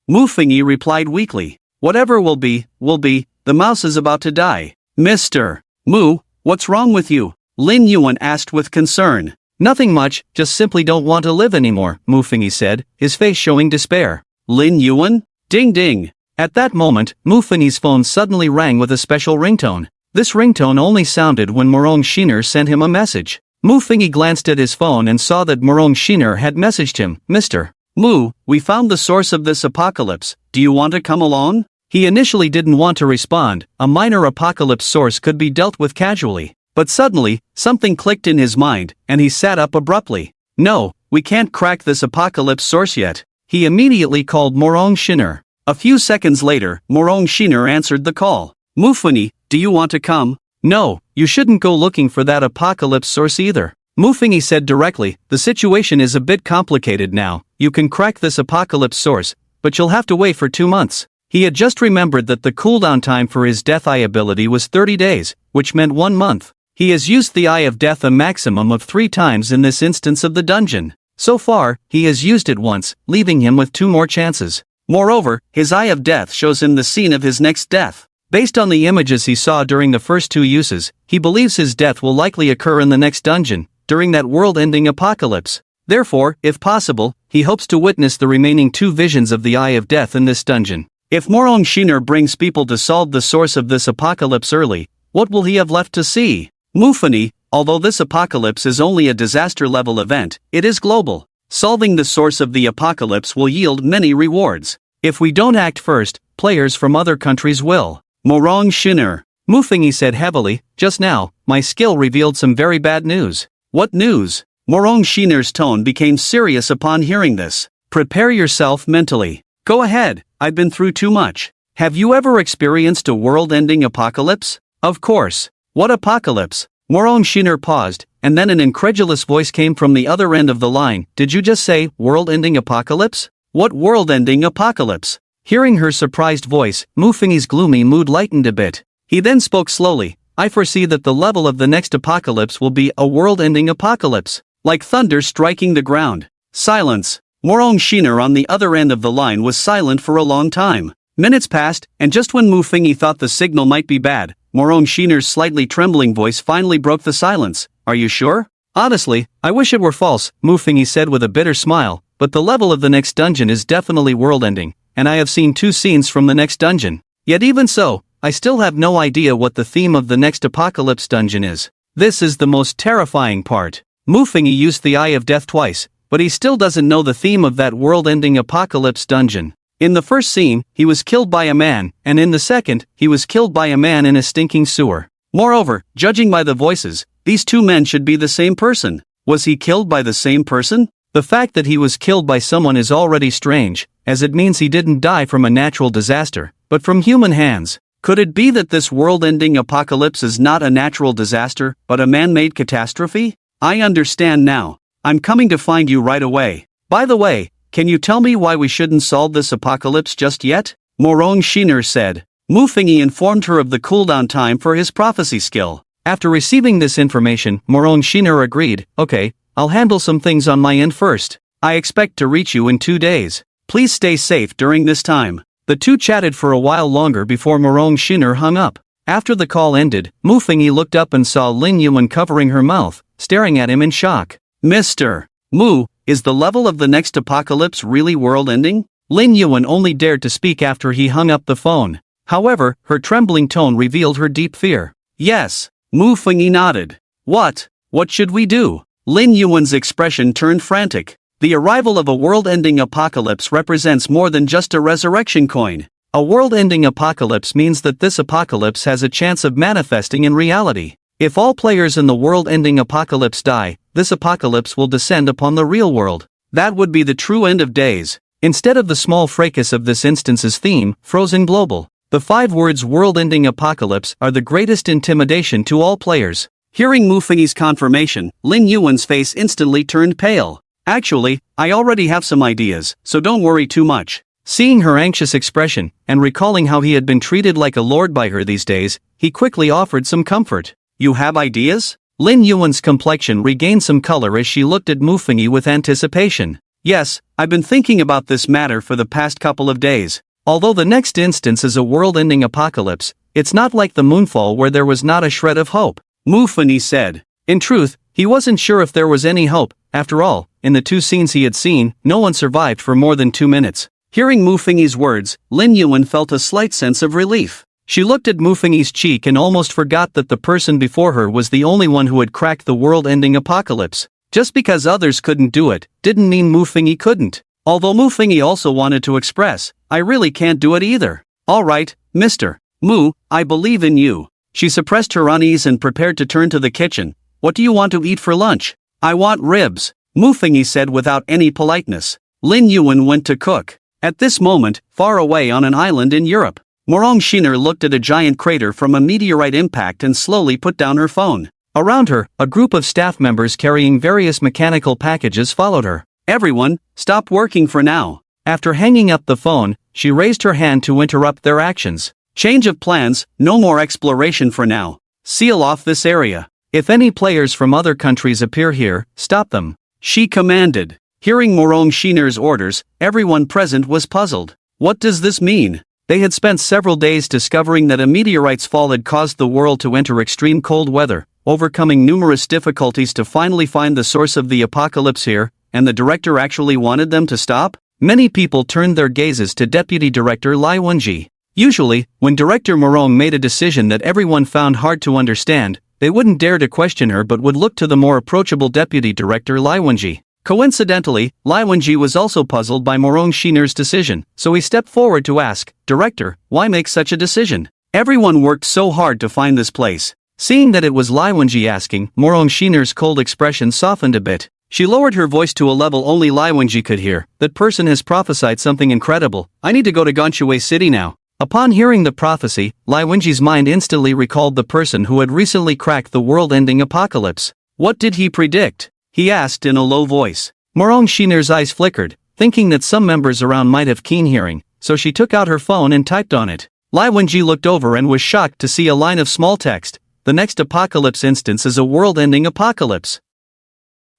Muffingy replied weakly. Whatever will be, the mouse is about to die. Mr. Mu, what's wrong with you? Lin Yuan asked with concern. Nothing much, just simply don't want to live anymore, Muffingy said, his face showing despair. Lin Yuan? Ding ding. At that moment, Muffingy's phone suddenly rang with a special ringtone. This ringtone only sounded when Morong Shiner sent him a message. Muffingy glanced at his phone and saw that Morong Shiner had messaged him. Mr. Mu, we found the source of this apocalypse. Do you want to come along? He initially didn't want to respond. A minor apocalypse source could be dealt with casually. But suddenly, something clicked in his mind, and he sat up abruptly. No, we can't crack this apocalypse source yet. He immediately called Morong Shiner. A few seconds later, Morong Shiner answered the call. Muffingy, do you want to come? No, you shouldn't go looking for that apocalypse source either. Muffingy said directly, the situation is a bit complicated now. You can crack this apocalypse source, but you'll have to wait for 2 months. He had just remembered that the cooldown time for his Death Eye ability was 30 days, which meant 1 month. He has used the Eye of Death a maximum of 3 times in this instance of the dungeon. So far, he has used it once, leaving him with 2 more chances. Moreover, his Eye of Death shows him the scene of his next death. Based on the images he saw during the first 2 uses, he believes his death will likely occur in the next dungeon, during that world-ending apocalypse. Therefore, if possible, he hopes to witness the remaining 2 visions of the Eye of Death in this dungeon. If Morong Shinner brings people to solve the source of this apocalypse early, what will he have left to see? Mufani, although this apocalypse is only a disaster-level event, it is global. Solving the source of the apocalypse will yield many rewards. If we don't act first, players from other countries will. Morong Shinner. Mufengi said heavily, just now, my skill revealed some very bad news. What news? Morong Shinner's tone became serious upon hearing this. Prepare yourself mentally. Go ahead, I've been through too much. Have you ever experienced a world-ending apocalypse? Of course. What apocalypse? Morong Shinner paused, and then an incredulous voice came from the other end of the line. Did you just say, world-ending apocalypse? What world-ending apocalypse? Hearing her surprised voice, Mufengi's gloomy mood lightened a bit. He then spoke slowly. I foresee that the level of the next apocalypse will be a world-ending apocalypse. Like thunder striking the ground. Silence. Morong Shinner on the other end of the line was silent for a long time. Minutes passed, and just when Mufengi thought the signal might be bad, Morong Shinner's slightly trembling voice finally broke the silence. Are you sure? Honestly, I wish it were false, Mufengi said with a bitter smile, but the level of the next dungeon is definitely world-ending, and I have seen 2 scenes from the next dungeon. Yet even so, I still have no idea what the theme of the next apocalypse dungeon is. This is the most terrifying part. Mufengi used the Eye of Death twice, but he still doesn't know the theme of that world-ending apocalypse dungeon. In the first scene, he was killed by a man, and in the second, he was killed by a man in a stinking sewer. Moreover, judging by the voices, these 2 men should be the same person. Was he killed by the same person? The fact that he was killed by someone is already strange, as it means he didn't die from a natural disaster, but from human hands. Could it be that this world-ending apocalypse is not a natural disaster, but a man-made catastrophe? I understand now. I'm coming to find you right away. By the way, can you tell me why we shouldn't solve this apocalypse just yet? Morong Shinner said. Mufengi informed her of the cooldown time for his prophecy skill. After receiving this information, Morong Shinner agreed, okay, I'll handle some things on my end first. I expect to reach you in 2 days. Please stay safe during this time. The 2 chatted for a while longer before Morong Shinner hung up. After the call ended, Mufengi looked up and saw Lin Yuan covering her mouth, staring at him in shock. Mr. Mu, is the level of the next apocalypse really world-ending? Lin Yuan only dared to speak after he hung up the phone. However, her trembling tone revealed her deep fear. Yes. Mufengi nodded. What? What should we do? Lin Yuan's expression turned frantic. The arrival of a world-ending apocalypse represents more than just a resurrection coin. A world-ending apocalypse means that this apocalypse has a chance of manifesting in reality. If all players in the world-ending apocalypse die, this apocalypse will descend upon the real world. That would be the true end of days. Instead of the small fracas of this instance's theme, Frozen Global, the 5 words world-ending apocalypse are the greatest intimidation to all players. Hearing Mufengi's confirmation, Lin Yuan's face instantly turned pale. Actually, I already have some ideas, so don't worry too much. Seeing her anxious expression, and recalling how he had been treated like a lord by her these days, he quickly offered some comfort. You have ideas? Lin Yuan's complexion regained some color as she looked at Mufengi with anticipation. Yes, I've been thinking about this matter for the past couple of days. Although the next instance is a world-ending apocalypse, it's not like the Moonfall where there was not a shred of hope. Mufengi said. In truth, he wasn't sure if there was any hope. After all, in the 2 scenes he had seen, no one survived for more than 2 minutes. Hearing Mufengi's words, Lin Yuan felt a slight sense of relief. She looked at Mufengi's cheek and almost forgot that the person before her was the only one who had cracked the world-ending apocalypse. Just because others couldn't do it, didn't mean Mufengi couldn't. Although Mufengi also wanted to express, I really can't do it either. Alright, Mr. Mu, I believe in you. She suppressed her unease and prepared to turn to the kitchen. What do you want to eat for lunch? I want ribs, Mufengi said without any politeness. Lin Yuan went to cook. At this moment, far away on an island in Europe, Morong Shinner looked at a giant crater from a meteorite impact and slowly put down her phone. Around her, a group of staff members carrying various mechanical packages followed her. Everyone, stop working for now. After hanging up the phone, she raised her hand to interrupt their actions. Change of plans, no more exploration for now. Seal off this area. If any players from other countries appear here, stop them. She commanded. Hearing Morong Shiner's orders, everyone present was puzzled. What does this mean? They had spent several days discovering that a meteorite's fall had caused the world to enter extreme cold weather, overcoming numerous difficulties to finally find the source of the apocalypse here, and the director actually wanted them to stop? Many people turned their gazes to Deputy Director Lai Wenji. Usually, when Director Morong made a decision that everyone found hard to understand, they wouldn't dare to question her but would look to the more approachable Deputy Director Lai Wenji. Coincidentally, Lai Wenji was also puzzled by Morong Shiner's decision, so he stepped forward to ask, "Director, why make such a decision? Everyone worked so hard to find this place." Seeing that it was Lai Wenji asking, Morong Shiner's cold expression softened a bit. She lowered her voice to a level only Lai Wenji could hear. "That person has prophesied something incredible. I need to go to Gonshui City now." Upon hearing the prophecy, Lai Wenji's mind instantly recalled the person who had recently cracked the world-ending apocalypse. What did he predict? He asked in a low voice. Morong Shiner's eyes flickered, thinking that some members around might have keen hearing, so she took out her phone and typed on it. Lai Wenji looked over and was shocked to see a line of small text. The next apocalypse instance is a world-ending apocalypse.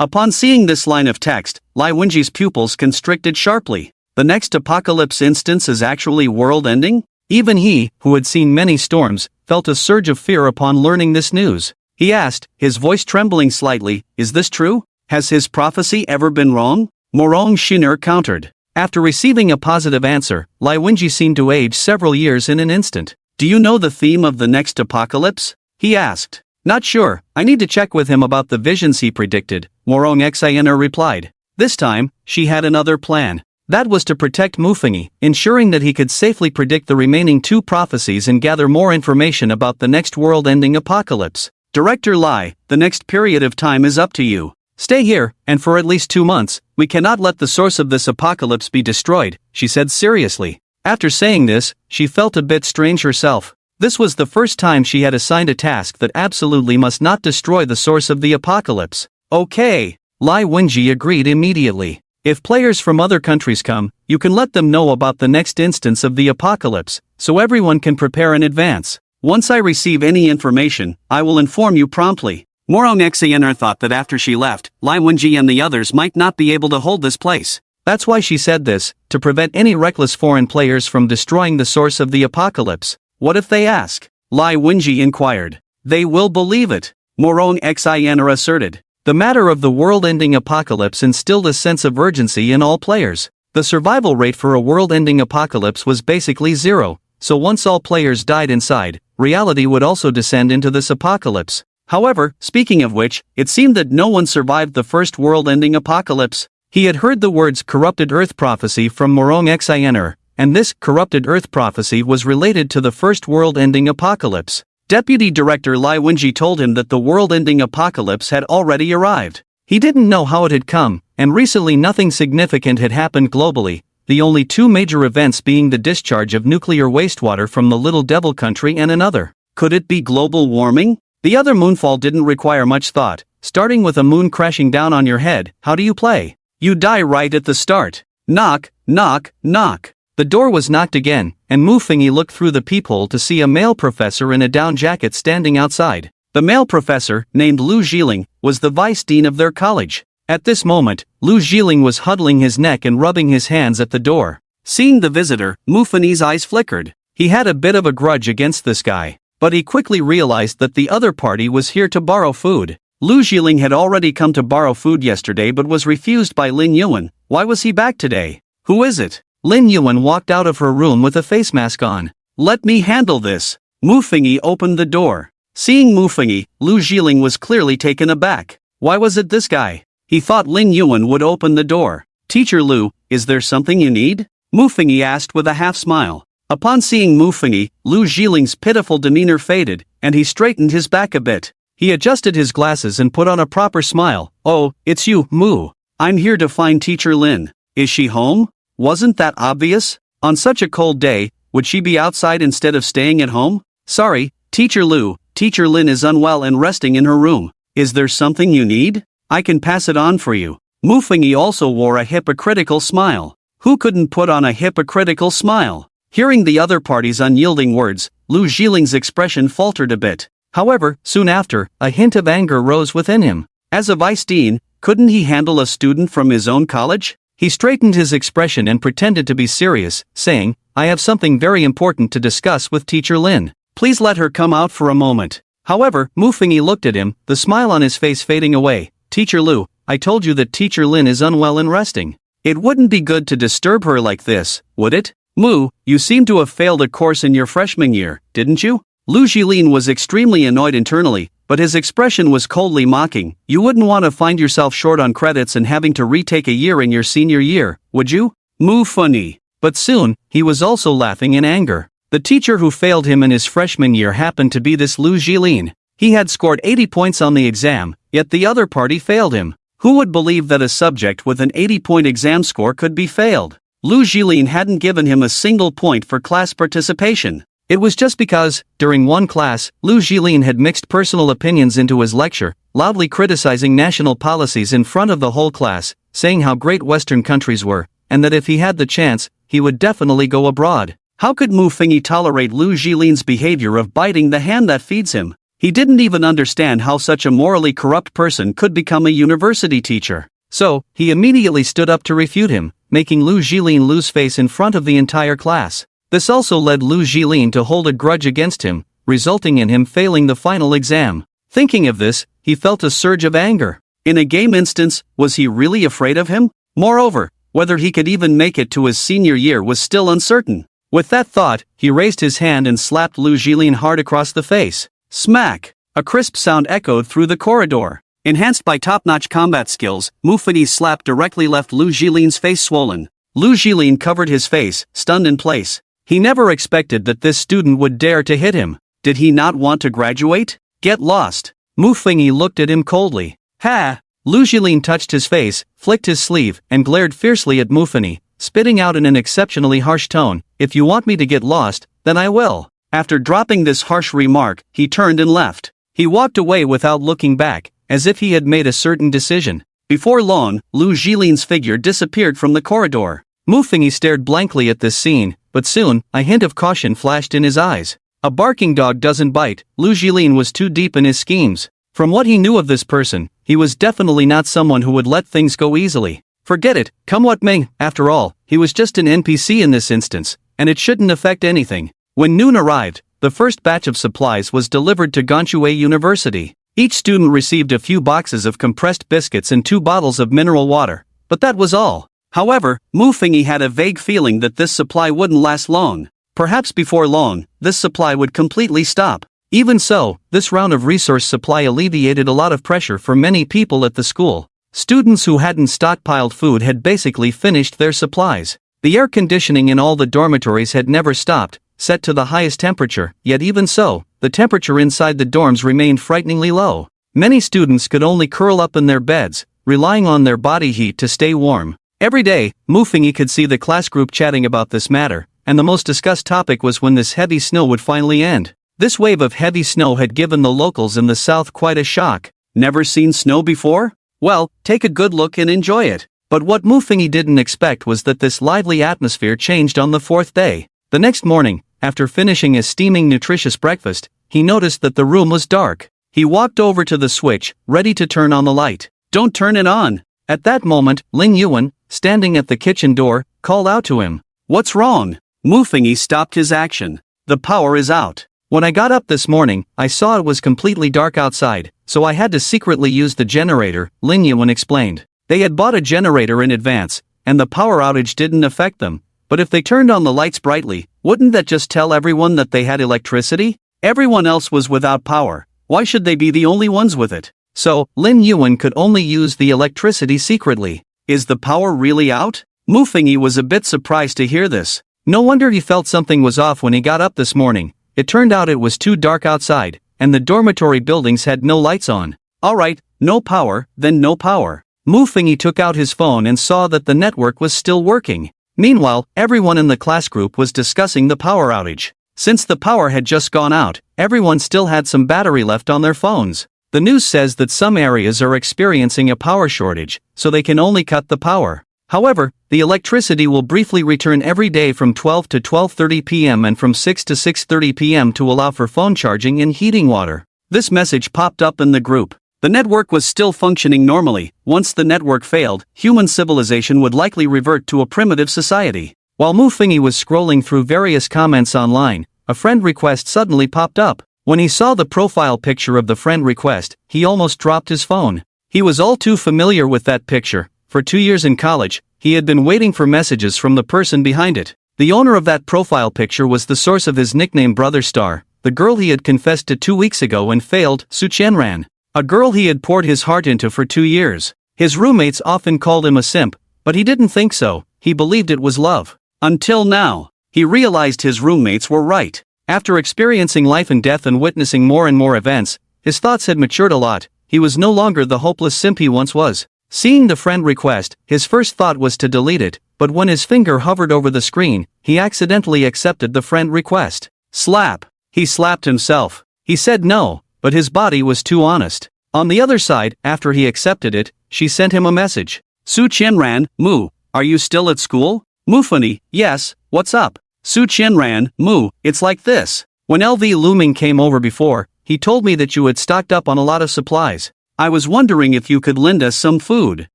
Upon seeing this line of text, Lai Wenji's pupils constricted sharply. The next apocalypse instance is actually world-ending? Even he, who had seen many storms, felt a surge of fear upon learning this news. He asked, his voice trembling slightly, "Is this true? Has his prophecy ever been wrong?" Morong Shiner countered. After receiving a positive answer, Lai Wenji seemed to age several years in an instant. "Do you know the theme of the next apocalypse?" he asked. "Not sure, I need to check with him about the visions he predicted," Morong Xiner replied. This time, she had another plan. That was to protect Mufengi, ensuring that he could safely predict the remaining two prophecies and gather more information about the next world-ending apocalypse. "Director Lai, the next period of time is up to you. Stay here, and for at least 2 months, we cannot let the source of this apocalypse be destroyed," she said seriously. After saying this, she felt a bit strange herself. This was the first time she had assigned a task that absolutely must not destroy the source of the apocalypse. "Okay." Lai Wenji agreed immediately. "If players from other countries come, you can let them know about the next instance of the apocalypse, so everyone can prepare in advance. Once I receive any information, I will inform you promptly." Morong Xiner thought that after she left, Lai Wenji and the others might not be able to hold this place. That's why she said this, to prevent any reckless foreign players from destroying the source of the apocalypse. "What if they ask?" Lai Wenji inquired. "They will believe it," Morong Xiner asserted. The matter of the world-ending apocalypse instilled a sense of urgency in all players. The survival rate for a world-ending apocalypse was basically 0, so once all players died inside, reality would also descend into this apocalypse. However, speaking of which, it seemed that no one survived the first world-ending apocalypse. He had heard the words corrupted earth prophecy from Morong Xiner, and this corrupted earth prophecy was related to the first world-ending apocalypse. Deputy Director Lai Wenji told him that the world-ending apocalypse had already arrived. He didn't know how it had come, and recently nothing significant had happened globally, the only two major events being the discharge of nuclear wastewater from the Little Devil country and another. Could it be global warming? The other moonfall didn't require much thought. Starting with a moon crashing down on your head, how do you play? You die right at the start. Knock, knock, knock. The door was knocked again, and Mufengi looked through the peephole to see a male professor in a down jacket standing outside. The male professor, named Lu Jiling, was the vice dean of their college. At this moment, Lu Jiling was huddling his neck and rubbing his hands at the door. Seeing the visitor, Mufengi's eyes flickered. He had a bit of a grudge against this guy, but he quickly realized that the other party was here to borrow food. Lu Jiling had already come to borrow food yesterday but was refused by Lin Yuan. Why was he back today? Who is it? Lin Yuan walked out of her room with a face mask on. "Let me handle this." Mufengi opened the door. Seeing Mufengi, Lu Jiling was clearly taken aback. Why was it this guy? He thought Lin Yuan would open the door. "Teacher Lu, is there something you need?" Mufengi asked with a half smile. Upon seeing Mufengi, Lu Jiling's pitiful demeanor faded, and he straightened his back a bit. He adjusted his glasses and put on a proper smile. "Oh, it's you, Mu. I'm here to find Teacher Lin. Is she home? Wasn't that obvious? On such a cold day, would she be outside instead of staying at home?" "Sorry, Teacher Lu, Teacher Lin is unwell and resting in her room. Is there something you need? I can pass it on for you." Mufengi also wore a hypocritical smile. Who couldn't put on a hypocritical smile? Hearing the other party's unyielding words, Lu Jiling's expression faltered a bit. However, soon after, a hint of anger rose within him. As a vice dean, couldn't he handle a student from his own college? He straightened his expression and pretended to be serious, saying, I have something very important to discuss with Teacher Lin. Please let her come out for a moment. However, Mu Fengyi looked at him, the smile on his face fading away. Teacher Lu, I told you that Teacher Lin is unwell and resting. It wouldn't be good to disturb her like this, would it? Mu, you seem to have failed a course in your freshman year, didn't you? Lu Jilin was extremely annoyed internally, but his expression was coldly mocking. You wouldn't want to find yourself short on credits and having to retake a year in your senior year, would you? Mu funny. But soon, he was also laughing in anger. The teacher who failed him in his freshman year happened to be this Lu Jilin. He had scored 80 points on the exam, yet the other party failed him. Who would believe that a subject with an 80-point exam score could be failed? Lu Jilin hadn't given him a single point for class participation. It was just because, during one class, Lu Jilin had mixed personal opinions into his lecture, loudly criticizing national policies in front of the whole class, saying how great Western countries were, and that if he had the chance, he would definitely go abroad. How could Mu Fengyi tolerate Lu Jilin's behavior of biting the hand that feeds him? He didn't even understand how such a morally corrupt person could become a university teacher. So, he immediately stood up to refute him, making Lu Jilin lose face in front of the entire class. This also led Lu Jilin to hold a grudge against him, resulting in him failing the final exam. Thinking of this, he felt a surge of anger. In a game instance, was he really afraid of him? Moreover, whether he could even make it to his senior year was still uncertain. With that thought, he raised his hand and slapped Lu Jilin hard across the face. Smack! A crisp sound echoed through the corridor. Enhanced by top-notch combat skills, Mu Fengyi's slap directly left Lu Jilin's face swollen. Lu Jilin covered his face, stunned in place. He never expected that this student would dare to hit him. Did he not want to graduate? Get lost. Mu Fengyi looked at him coldly. Ha! Lu Jilin touched his face, flicked his sleeve, and glared fiercely at Mu Fengyi, spitting out in an exceptionally harsh tone, if you want me to get lost, then I will. After dropping this harsh remark, he turned and left. He walked away without looking back, as if he had made a certain decision. Before long, Lu Jilin's figure disappeared from the corridor. Mu Fengyi stared blankly at this scene, but soon, a hint of caution flashed in his eyes. A barking dog doesn't bite. Lu Jilin was too deep in his schemes. From what he knew of this person, he was definitely not someone who would let things go easily. Forget it, come what may. After all, he was just an NPC in this instance, and it shouldn't affect anything. When noon arrived, the first batch of supplies was delivered to Ganshui University. Each student received a few boxes of compressed biscuits and 2 bottles of mineral water, but that was all. However, Mu Fengyi had a vague feeling that this supply wouldn't last long. Perhaps before long, this supply would completely stop. Even so, this round of resource supply alleviated a lot of pressure for many people at the school. Students who hadn't stockpiled food had basically finished their supplies. The air conditioning in all the dormitories had never stopped, set to the highest temperature, yet even so, the temperature inside the dorms remained frighteningly low. Many students could only curl up in their beds, relying on their body heat to stay warm. Every day, Mu Fengyi could see the class group chatting about this matter, and the most discussed topic was when this heavy snow would finally end. This wave of heavy snow had given the locals in the south quite a shock. Never seen snow before? Well, take a good look and enjoy it. But what Mu Fengyi didn't expect was that this lively atmosphere changed on the 4th day. The next morning, after finishing a steaming nutritious breakfast, he noticed that the room was dark. He walked over to the switch, ready to turn on the light. Don't turn it on! At that moment, Ling Yuan, standing at the kitchen door, called out to him. What's wrong? Mu Fengyi stopped his action. The power is out. When I got up this morning, I saw it was completely dark outside, so I had to secretly use the generator, Ling Yuan explained. They had bought a generator in advance, and the power outage didn't affect them. But if they turned on the lights brightly, wouldn't that just tell everyone that they had electricity? Everyone else was without power. Why should they be the only ones with it? So, Lin Yuan could only use the electricity secretly. Is the power really out? Mu Fengyi was a bit surprised to hear this. No wonder he felt something was off when he got up this morning. It turned out it was too dark outside, and the dormitory buildings had no lights on. Alright, no power, then no power. Mu Fengyi took out his phone and saw that the network was still working. Meanwhile, everyone in the class group was discussing the power outage. Since the power had just gone out, everyone still had some battery left on their phones. The news says that some areas are experiencing a power shortage, so they can only cut the power. However, the electricity will briefly return every day from 12 to 12:30 p.m. and from 6 to 6:30 p.m. to allow for phone charging and heating water. This message popped up in the group. The network was still functioning normally. Once the network failed, human civilization would likely revert to a primitive society. While Mu Fingyi was scrolling through various comments online, a friend request suddenly popped up. When he saw the profile picture of the friend request, he almost dropped his phone. He was all too familiar with that picture. For 2 years in college, he had been waiting for messages from the person behind it. The owner of that profile picture was the source of his nickname Brother Star, the girl he had confessed to 2 weeks ago and failed, Su Qianran. A girl he had poured his heart into for 2 years. His roommates often called him a simp, but he didn't think so. He believed it was love. Until now, he realized his roommates were right. After experiencing life and death and witnessing more and more events, his thoughts had matured a lot. He was no longer the hopeless simp he once was. Seeing the friend request, his first thought was to delete it, but when his finger hovered over the screen, he accidentally accepted the friend request. Slap! He slapped himself. He said no, but his body was too honest. On the other side, after he accepted it, she sent him a message. Su Qianran, Mu, are you still at school? Mu Fingyi, yes, what's up? Su Qianran, Mu, it's like this. When LV Looming came over before, he told me that you had stocked up on a lot of supplies. I was wondering if you could lend us some food.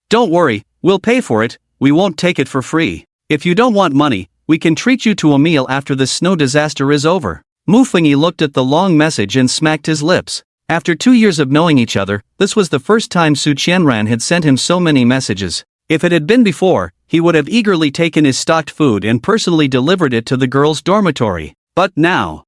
Don't worry, we'll pay for it, we won't take it for free. If you don't want money, we can treat you to a meal after this snow disaster is over. Mu Fingyi looked at the long message and smacked his lips. After 2 years of knowing each other, this was the first time Su Qianran had sent him so many messages. If it had been before, he would have eagerly taken his stocked food and personally delivered it to the girls' dormitory. But now,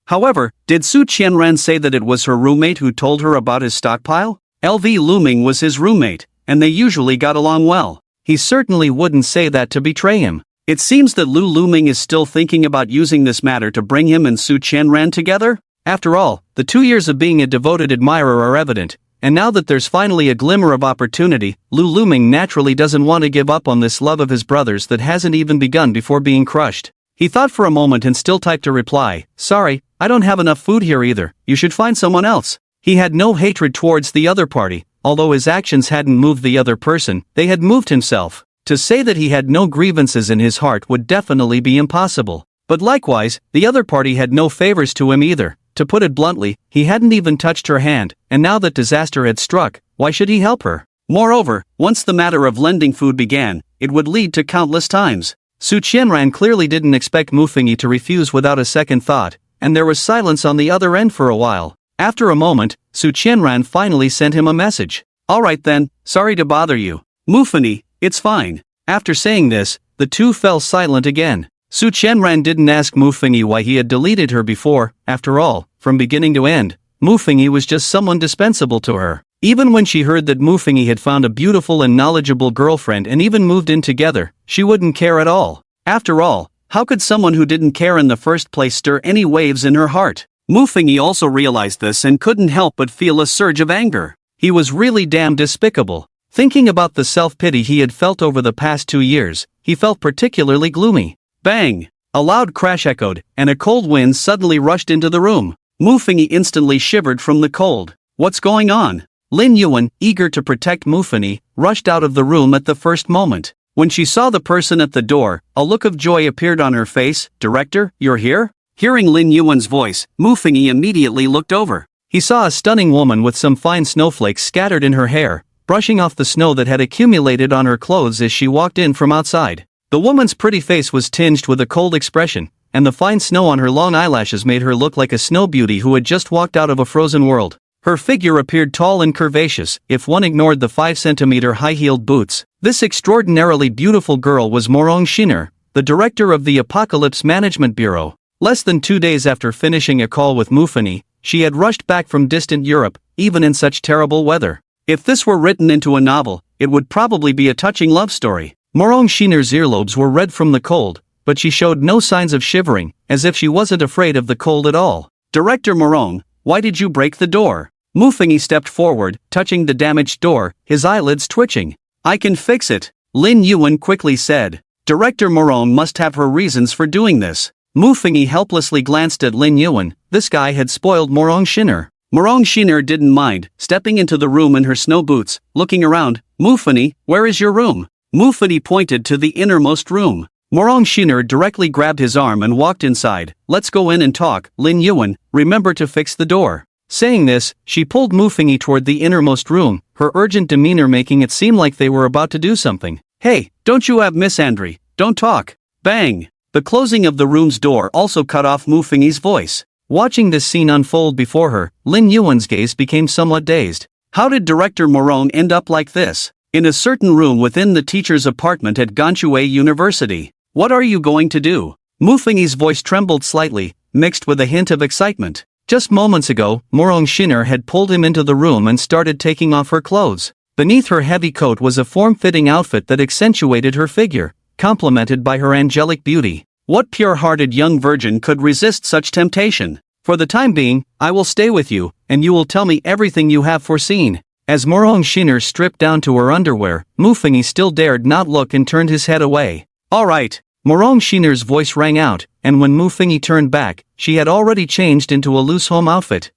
However, did Su Qianran say that it was her roommate who told her about his stockpile? LV Looming was his roommate, and they usually got along well. He certainly wouldn't say that to betray him. It seems that Lu Looming is still thinking about using this matter to bring him and Su Qianran together. After all, the 2 years of being a devoted admirer are evident, and now that there's finally a glimmer of opportunity, Lu Looming naturally doesn't want to give up on this love of his brother's that hasn't even begun before being crushed. He thought for a moment and still typed a reply, sorry, I don't have enough food here either, you should find someone else. He had no hatred towards the other party, although his actions hadn't moved the other person, they had moved himself. To say that he had no grievances in his heart would definitely be impossible. But likewise, the other party had no favors to him either. To put it bluntly, he hadn't even touched her hand, and now that disaster had struck, why should he help her? Moreover, once the matter of lending food began, it would lead to countless times. Su Qianran clearly didn't expect Mu Fingyi to refuse without a second thought, and there was silence on the other end for a while. After a moment, Su Qianran finally sent him a message. Alright then, sorry to bother you. Mu Fingyi, it's fine. After saying this, the two fell silent again. Su Qianran didn't ask Mu Fingyi why he had deleted her before. After all, from beginning to end, Mu Fingyi was just someone dispensable to her. Even when she heard that Mu Fingyi had found a beautiful and knowledgeable girlfriend and even moved in together, she wouldn't care at all. After all, how could someone who didn't care in the first place stir any waves in her heart? Mu Fingyi also realized this and couldn't help but feel a surge of anger. He was really damn despicable. Thinking about the self-pity he had felt over the past 2 years, he felt particularly gloomy. Bang! A loud crash echoed, and a cold wind suddenly rushed into the room. Mu Fingyi instantly shivered from the cold. What's going on? Lin Yuan, eager to protect Mu Fingyi, rushed out of the room at the first moment. When she saw the person at the door, a look of joy appeared on her face. Director, you're here? Hearing Lin Yuan's voice, Mu Fingyi immediately looked over. He saw a stunning woman with some fine snowflakes scattered in her hair, brushing off the snow that had accumulated on her clothes as she walked in from outside. The woman's pretty face was tinged with a cold expression, and the fine snow on her long eyelashes made her look like a snow beauty who had just walked out of a frozen world. Her figure appeared tall and curvaceous, if one ignored the 5-centimeter high-heeled boots. This extraordinarily beautiful girl was Morong Shiner, the director of the Apocalypse Management Bureau. Less than 2 days after finishing a call with Mu Fingyi, she had rushed back from distant Europe, even in such terrible weather. If this were written into a novel, it would probably be a touching love story. Morong Shiner's earlobes were red from the cold, but she showed no signs of shivering, as if she wasn't afraid of the cold at all. Director Morong, why did you break the door? Mu Fingyi stepped forward, touching the damaged door, his eyelids twitching. I can fix it, Lin Yuan quickly said. Director Morong must have her reasons for doing this. Mu Fingyi helplessly glanced at Lin Yuan. This guy had spoiled Morong Shiner. Morong Shiner didn't mind, stepping into the room in her snow boots, looking around. Mu Fingyi, where is your room? Mu Fingyi pointed to the innermost room. Morong Shiner directly grabbed his arm and walked inside. Let's go in and talk, Lin Yuan, remember to fix the door. Saying this, she pulled Muffingy toward the innermost room, her urgent demeanor making it seem like they were about to do something. Hey, don't you have misandry, don't talk. Bang! The closing of the room's door also cut off Muffingy's voice. Watching this scene unfold before her, Lin Yuan's gaze became somewhat dazed. How did Director Morong end up like this? In a certain room within the teacher's apartment at Ganshui University. What are you going to do? Muffingy's voice trembled slightly, mixed with a hint of excitement. Just moments ago, Morong Shinner had pulled him into the room and started taking off her clothes. Beneath her heavy coat was a form-fitting outfit that accentuated her figure, complemented by her angelic beauty. What pure-hearted young virgin could resist such temptation? For the time being, I will stay with you, and you will tell me everything you have foreseen. As Morong Shinner stripped down to her underwear, Muffingy still dared not look and turned his head away. All right. Morong Shinner's voice rang out, and when Muffingy turned back, she had already changed into a loose home outfit.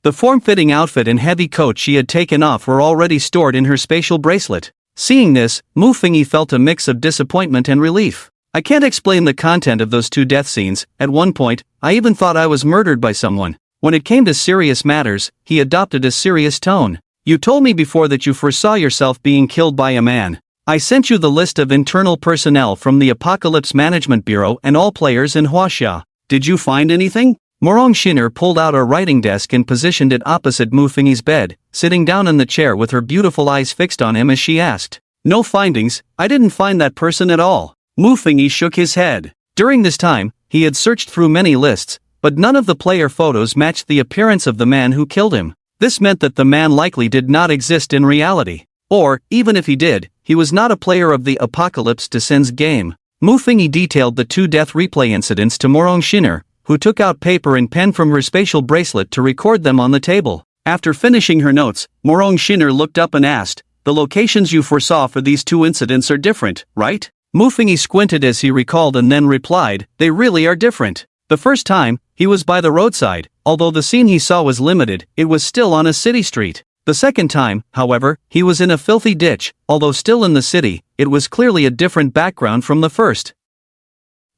The form-fitting outfit and heavy coat she had taken off were already stored in her spatial bracelet. Seeing this, Muffingy felt a mix of disappointment and relief. I can't explain the content of those two death scenes. At one point, I even thought I was murdered by someone. When it came to serious matters, he adopted a serious tone. You told me before that you foresaw yourself being killed by a man. I sent you the list of internal personnel from the Apocalypse Management Bureau and all players in Huaxia. Did you find anything? Morong Shinner pulled out a writing desk and positioned it opposite Muffingy's bed, sitting down in the chair with her beautiful eyes fixed on him as she asked. No findings, I didn't find that person at all. Muffingy shook his head. During this time, he had searched through many lists, but none of the player photos matched the appearance of the man who killed him. This meant that the man likely did not exist in reality. Or, even if he did, he was not a player of the Apocalypse Descends game. Muffingy detailed the two death replay incidents to Morong Shinner, who took out paper and pen from her spatial bracelet to record them on the table. After finishing her notes, Morong Shinner looked up and asked, the locations you foresaw for these two incidents are different, right? Muffingy squinted as he recalled and then replied, they really are different. The first time, he was by the roadside, although the scene he saw was limited, it was still on a city street. The second time, however, he was in a filthy ditch, although still in the city, it was clearly a different background from the first.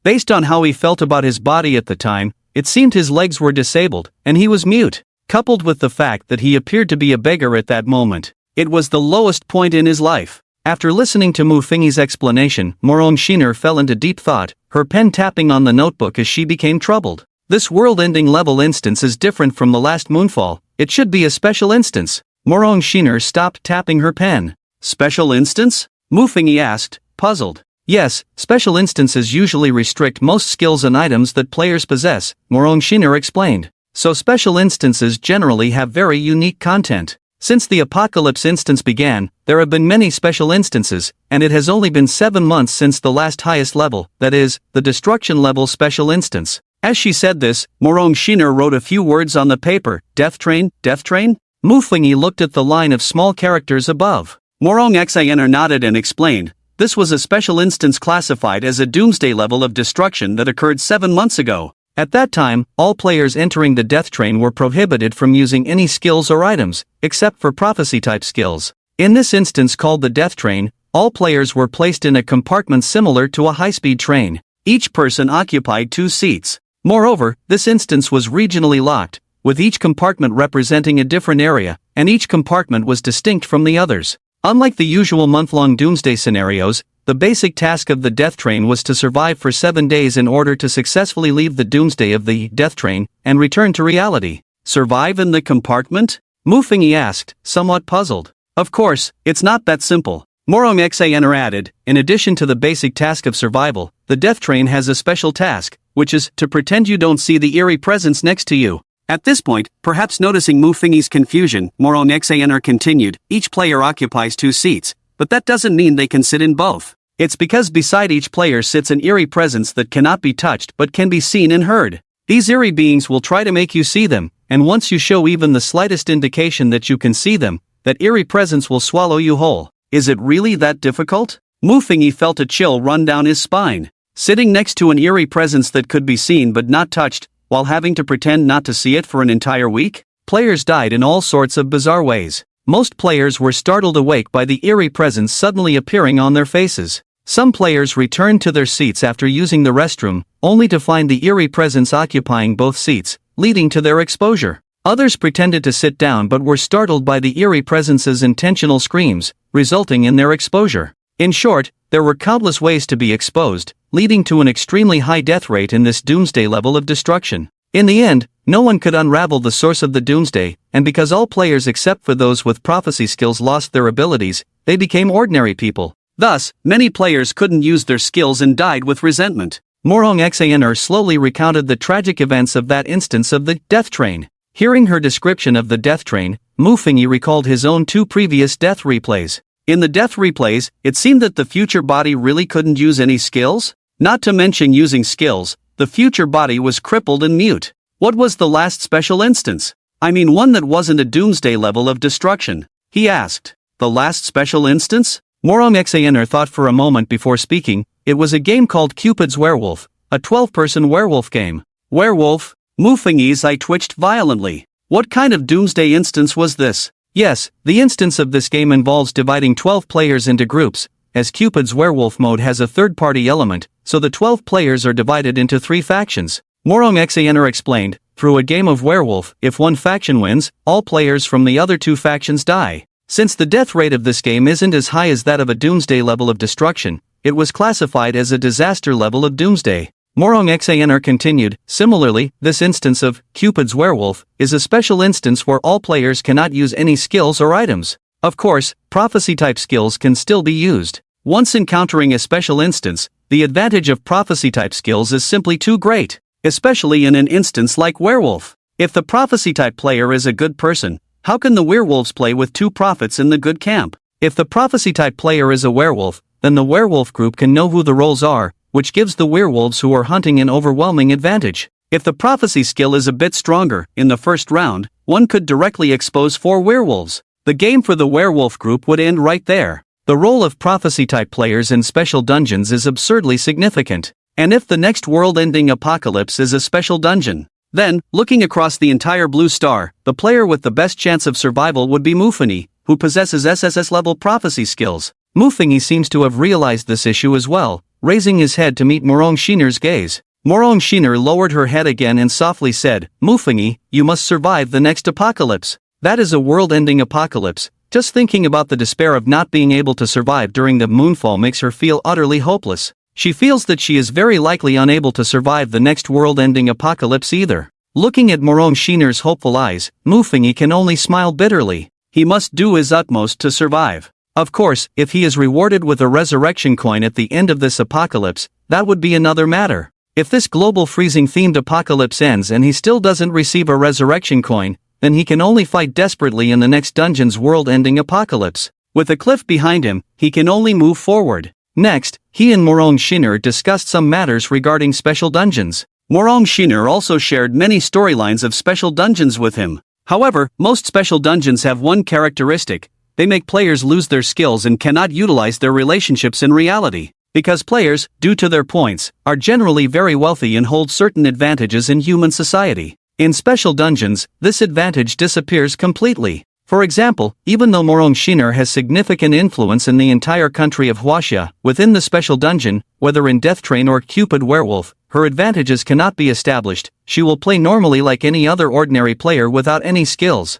Based on how he felt about his body at the time, it seemed his legs were disabled, and he was mute. Coupled with the fact that he appeared to be a beggar at that moment, it was the lowest point in his life. After listening to Muffingy's explanation, Morong Shinner fell into deep thought, her pen tapping on the notebook as she became troubled. This world-ending level instance is different from the last moonfall, it should be a special instance. Morong Shinner stopped tapping her pen. Special instance? Muffingy asked, puzzled. Yes, special instances usually restrict most skills and items that players possess, Morong Shinner explained. So special instances generally have very unique content. Since the Apocalypse instance began, there have been many special instances, and it has only been 7 months since the last highest level, that is, the Destruction level special instance. As she said this, Morong Shinner wrote a few words on the paper, Death Train, Death Train? Muffingy looked at the line of small characters above. Morong Xiner nodded and explained, this was a special instance classified as a Doomsday level of destruction that occurred 7 months ago. At that time, all players entering the Death Train were prohibited from using any skills or items, except for prophecy-type skills. In this instance called the Death Train, all players were placed in a compartment similar to a high-speed train. Each person occupied 2 seats. Moreover, this instance was regionally locked, with each compartment representing a different area, and each compartment was distinct from the others. Unlike the usual month-long Doomsday scenarios, the basic task of the Death Train was to survive for 7 days in order to successfully leave the Doomsday of the Death Train and return to reality. Survive in the compartment? Muffingy asked, somewhat puzzled. Of course, it's not that simple. Morong Xiner added, in addition to the basic task of survival, the Death Train has a special task, which is to pretend you don't see the eerie presence next to you. At this point, perhaps noticing Muffingy's confusion, Morong Xiner continued, each player occupies 2 seats, but that doesn't mean they can sit in both. It's because beside each player sits an eerie presence that cannot be touched but can be seen and heard. These eerie beings will try to make you see them, and once you show even the slightest indication that you can see them, that eerie presence will swallow you whole. Is it really that difficult? Muffingy felt a chill run down his spine. Sitting next to an eerie presence that could be seen but not touched, while having to pretend not to see it for an entire week? Players died in all sorts of bizarre ways. Most players were startled awake by the eerie presence suddenly appearing on their faces. Some players returned to their seats after using the restroom, only to find the eerie presence occupying both seats, leading to their exposure. Others pretended to sit down but were startled by the eerie presence's intentional screams, resulting in their exposure. In short, there were countless ways to be exposed, leading to an extremely high death rate in this Doomsday level of destruction. In the end, no one could unravel the source of the Doomsday, and because all players except for those with prophecy skills lost their abilities, they became ordinary people. Thus, many players couldn't use their skills and died with resentment. Morong Xanr slowly recounted the tragic events of that instance of the death train. Hearing her description of the death train, Mufingyi recalled his own 2 previous death replays. In the death replays, it seemed that the future body really couldn't use any skills? Not to mention using skills, the future body was crippled and mute. What was the last special instance? I mean one that wasn't a Doomsday level of destruction, he asked. The last special instance? Morong Xanr thought for a moment before speaking. It was a game called Cupid's Werewolf, a 12-person werewolf game. Werewolf? Mufingyi's eye twitched violently. What kind of Doomsday instance was this? Yes, the instance of this game involves dividing 12 players into groups, as Cupid's Werewolf mode has a third-party element, so the 12 players are divided into 3 factions. Morong Xanr explained, through a game of werewolf, if one faction wins, all players from the other 2 factions die. Since the death rate of this game isn't as high as that of a Doomsday level of destruction, it was classified as a disaster level of Doomsday. Morong Xanr continued, similarly, this instance of Cupid's Werewolf is a special instance where all players cannot use any skills or items. Of course, prophecy-type skills can still be used. Once encountering a special instance, the advantage of prophecy-type skills is simply too great, especially in an instance like Werewolf. If the prophecy-type player is a good person, how can the werewolves play with 2 prophets in the good camp? If the prophecy-type player is a werewolf, then the werewolf group can know who the roles are, which gives the werewolves who are hunting an overwhelming advantage. If the prophecy skill is a bit stronger, in the first round, one could directly expose 4 werewolves. The game for the werewolf group would end right there. The role of prophecy-type players in special dungeons is absurdly significant. And if the next world-ending apocalypse is a special dungeon, then, looking across the entire blue star, the player with the best chance of survival would be Mufingyi, who possesses Sss-Level prophecy skills. Mufingyi seems to have realized this issue as well, raising his head to meet Morong Xanr's gaze. Morong Xanr lowered her head again and softly said, Mufingyi, you must survive the next apocalypse. That is a world-ending apocalypse. Just thinking about the despair of not being able to survive during the moonfall makes her feel utterly hopeless. She feels that she is very likely unable to survive the next world-ending apocalypse either. Looking at Morong Xanr's hopeful eyes, Mufingyi can only smile bitterly. He must do his utmost to survive. Of course, if he is rewarded with a resurrection coin at the end of this apocalypse, that would be another matter. If this global freezing-themed apocalypse ends and he still doesn't receive a resurrection coin, then he can only fight desperately in the next dungeon's world-ending apocalypse. With a cliff behind him, he can only move forward. Next, he and Morong Xanr discussed some matters regarding special dungeons. Morong Xanr also shared many storylines of special dungeons with him. However, most special dungeons have one characteristic: they make players lose their skills and cannot utilize their relationships in reality. Because players, due to their points, are generally very wealthy and hold certain advantages in human society. In special dungeons, this advantage disappears completely. For example, even though Morong Xanr has significant influence in the entire country of Huaxia, within the special dungeon, whether in Death Train or Cupid Werewolf, her advantages cannot be established. She will play normally like any other ordinary player without any skills.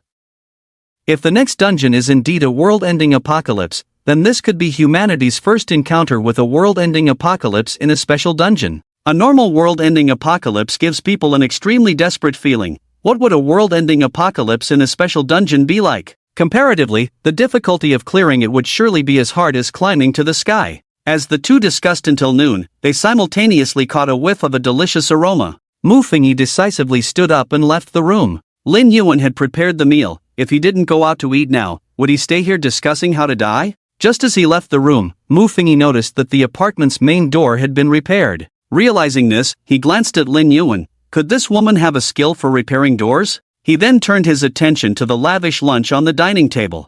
If the next dungeon is indeed a world-ending apocalypse, then this could be humanity's first encounter with a world-ending apocalypse in a special dungeon. A normal world-ending apocalypse gives people an extremely desperate feeling. What would a world-ending apocalypse in a special dungeon be like? Comparatively, the difficulty of clearing it would surely be as hard as climbing to the sky. As the two discussed until noon, they simultaneously caught a whiff of a delicious aroma. Mufingyi decisively stood up and left the room. Lin Yuan had prepared the meal. If he didn't go out to eat now, would he stay here discussing how to die? Just as he left the room, Mufingyi noticed that the apartment's main door had been repaired. Realizing this, he glanced at Lin Yuan. Could this woman have a skill for repairing doors? He then turned his attention to the lavish lunch on the dining table.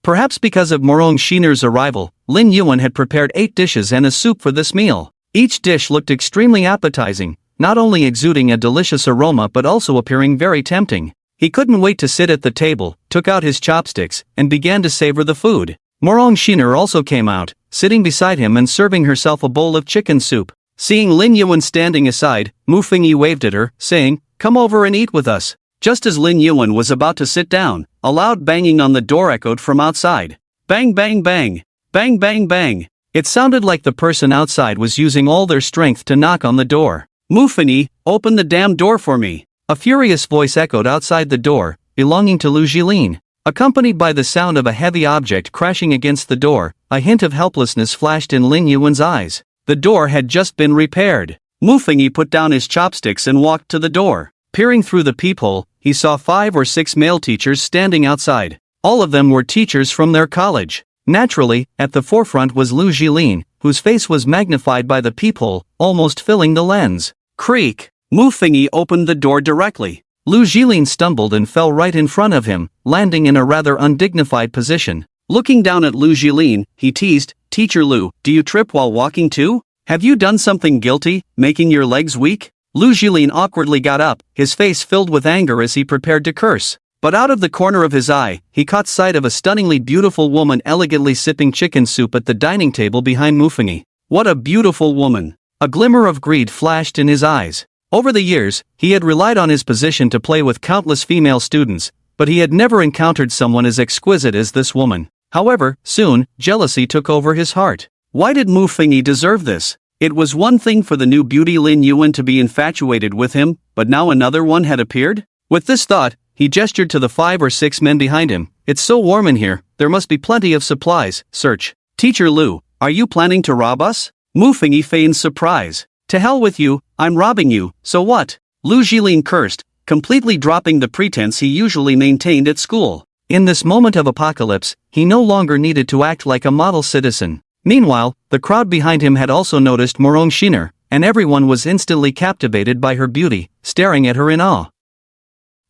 Perhaps because of Morong Xanr's arrival, Lin Yuan had prepared 8 dishes and a soup for this meal. Each dish looked extremely appetizing, not only exuding a delicious aroma but also appearing very tempting. He couldn't wait to sit at the table, took out his chopsticks, and began to savor the food. Morong Xanr also came out, sitting beside him and serving herself a bowl of chicken soup. Seeing Lin Yuan standing aside, Mufingyi waved at her, saying, "Come over and eat with us." Just as Lin Yuan was about to sit down, a loud banging on the door echoed from outside. Bang bang bang. Bang bang bang. It sounded like the person outside was using all their strength to knock on the door. Mufini, open the damn door for me. A furious voice echoed outside the door, belonging to Lu Jilin. Accompanied by the sound of a heavy object crashing against the door, a hint of helplessness flashed in Lin Yuan's eyes. The door had just been repaired. Mufini put down his chopsticks and walked to the door. Peering through the peephole, he saw 5 or 6 male teachers standing outside. All of them were teachers from their college. Naturally, at the forefront was Lu Jilin, whose face was magnified by the peephole, almost filling the lens. Creak! Mufini opened the door directly. Lu Jilin stumbled and fell right in front of him, landing in a rather undignified position. Looking down at Lu Jilin, he teased, "Teacher Lu, do you trip while walking too? Have you done something guilty, making your legs weak?" Lu Jilin awkwardly got up, his face filled with anger as he prepared to curse. But out of the corner of his eye, he caught sight of a stunningly beautiful woman elegantly sipping chicken soup at the dining table behind Mufini. What a beautiful woman! A glimmer of greed flashed in his eyes. Over the years, he had relied on his position to play with countless female students, but he had never encountered someone as exquisite as this woman. However, soon, jealousy took over his heart. Why did Mufini deserve this? It was one thing for the new beauty Lin Yuan to be infatuated with him, but now another one had appeared? With this thought, he gestured to the 5 or 6 men behind him. "It's so warm in here, there must be plenty of supplies. Search." "Teacher Lu, are you planning to rob us?" Mufini feigned surprise. "To hell with you, I'm robbing you, so what?" Lu Jilin cursed, completely dropping the pretense he usually maintained at school. In this moment of apocalypse, he no longer needed to act like a model citizen. Meanwhile, the crowd behind him had also noticed Morong Shiner, and everyone was instantly captivated by her beauty, staring at her in awe.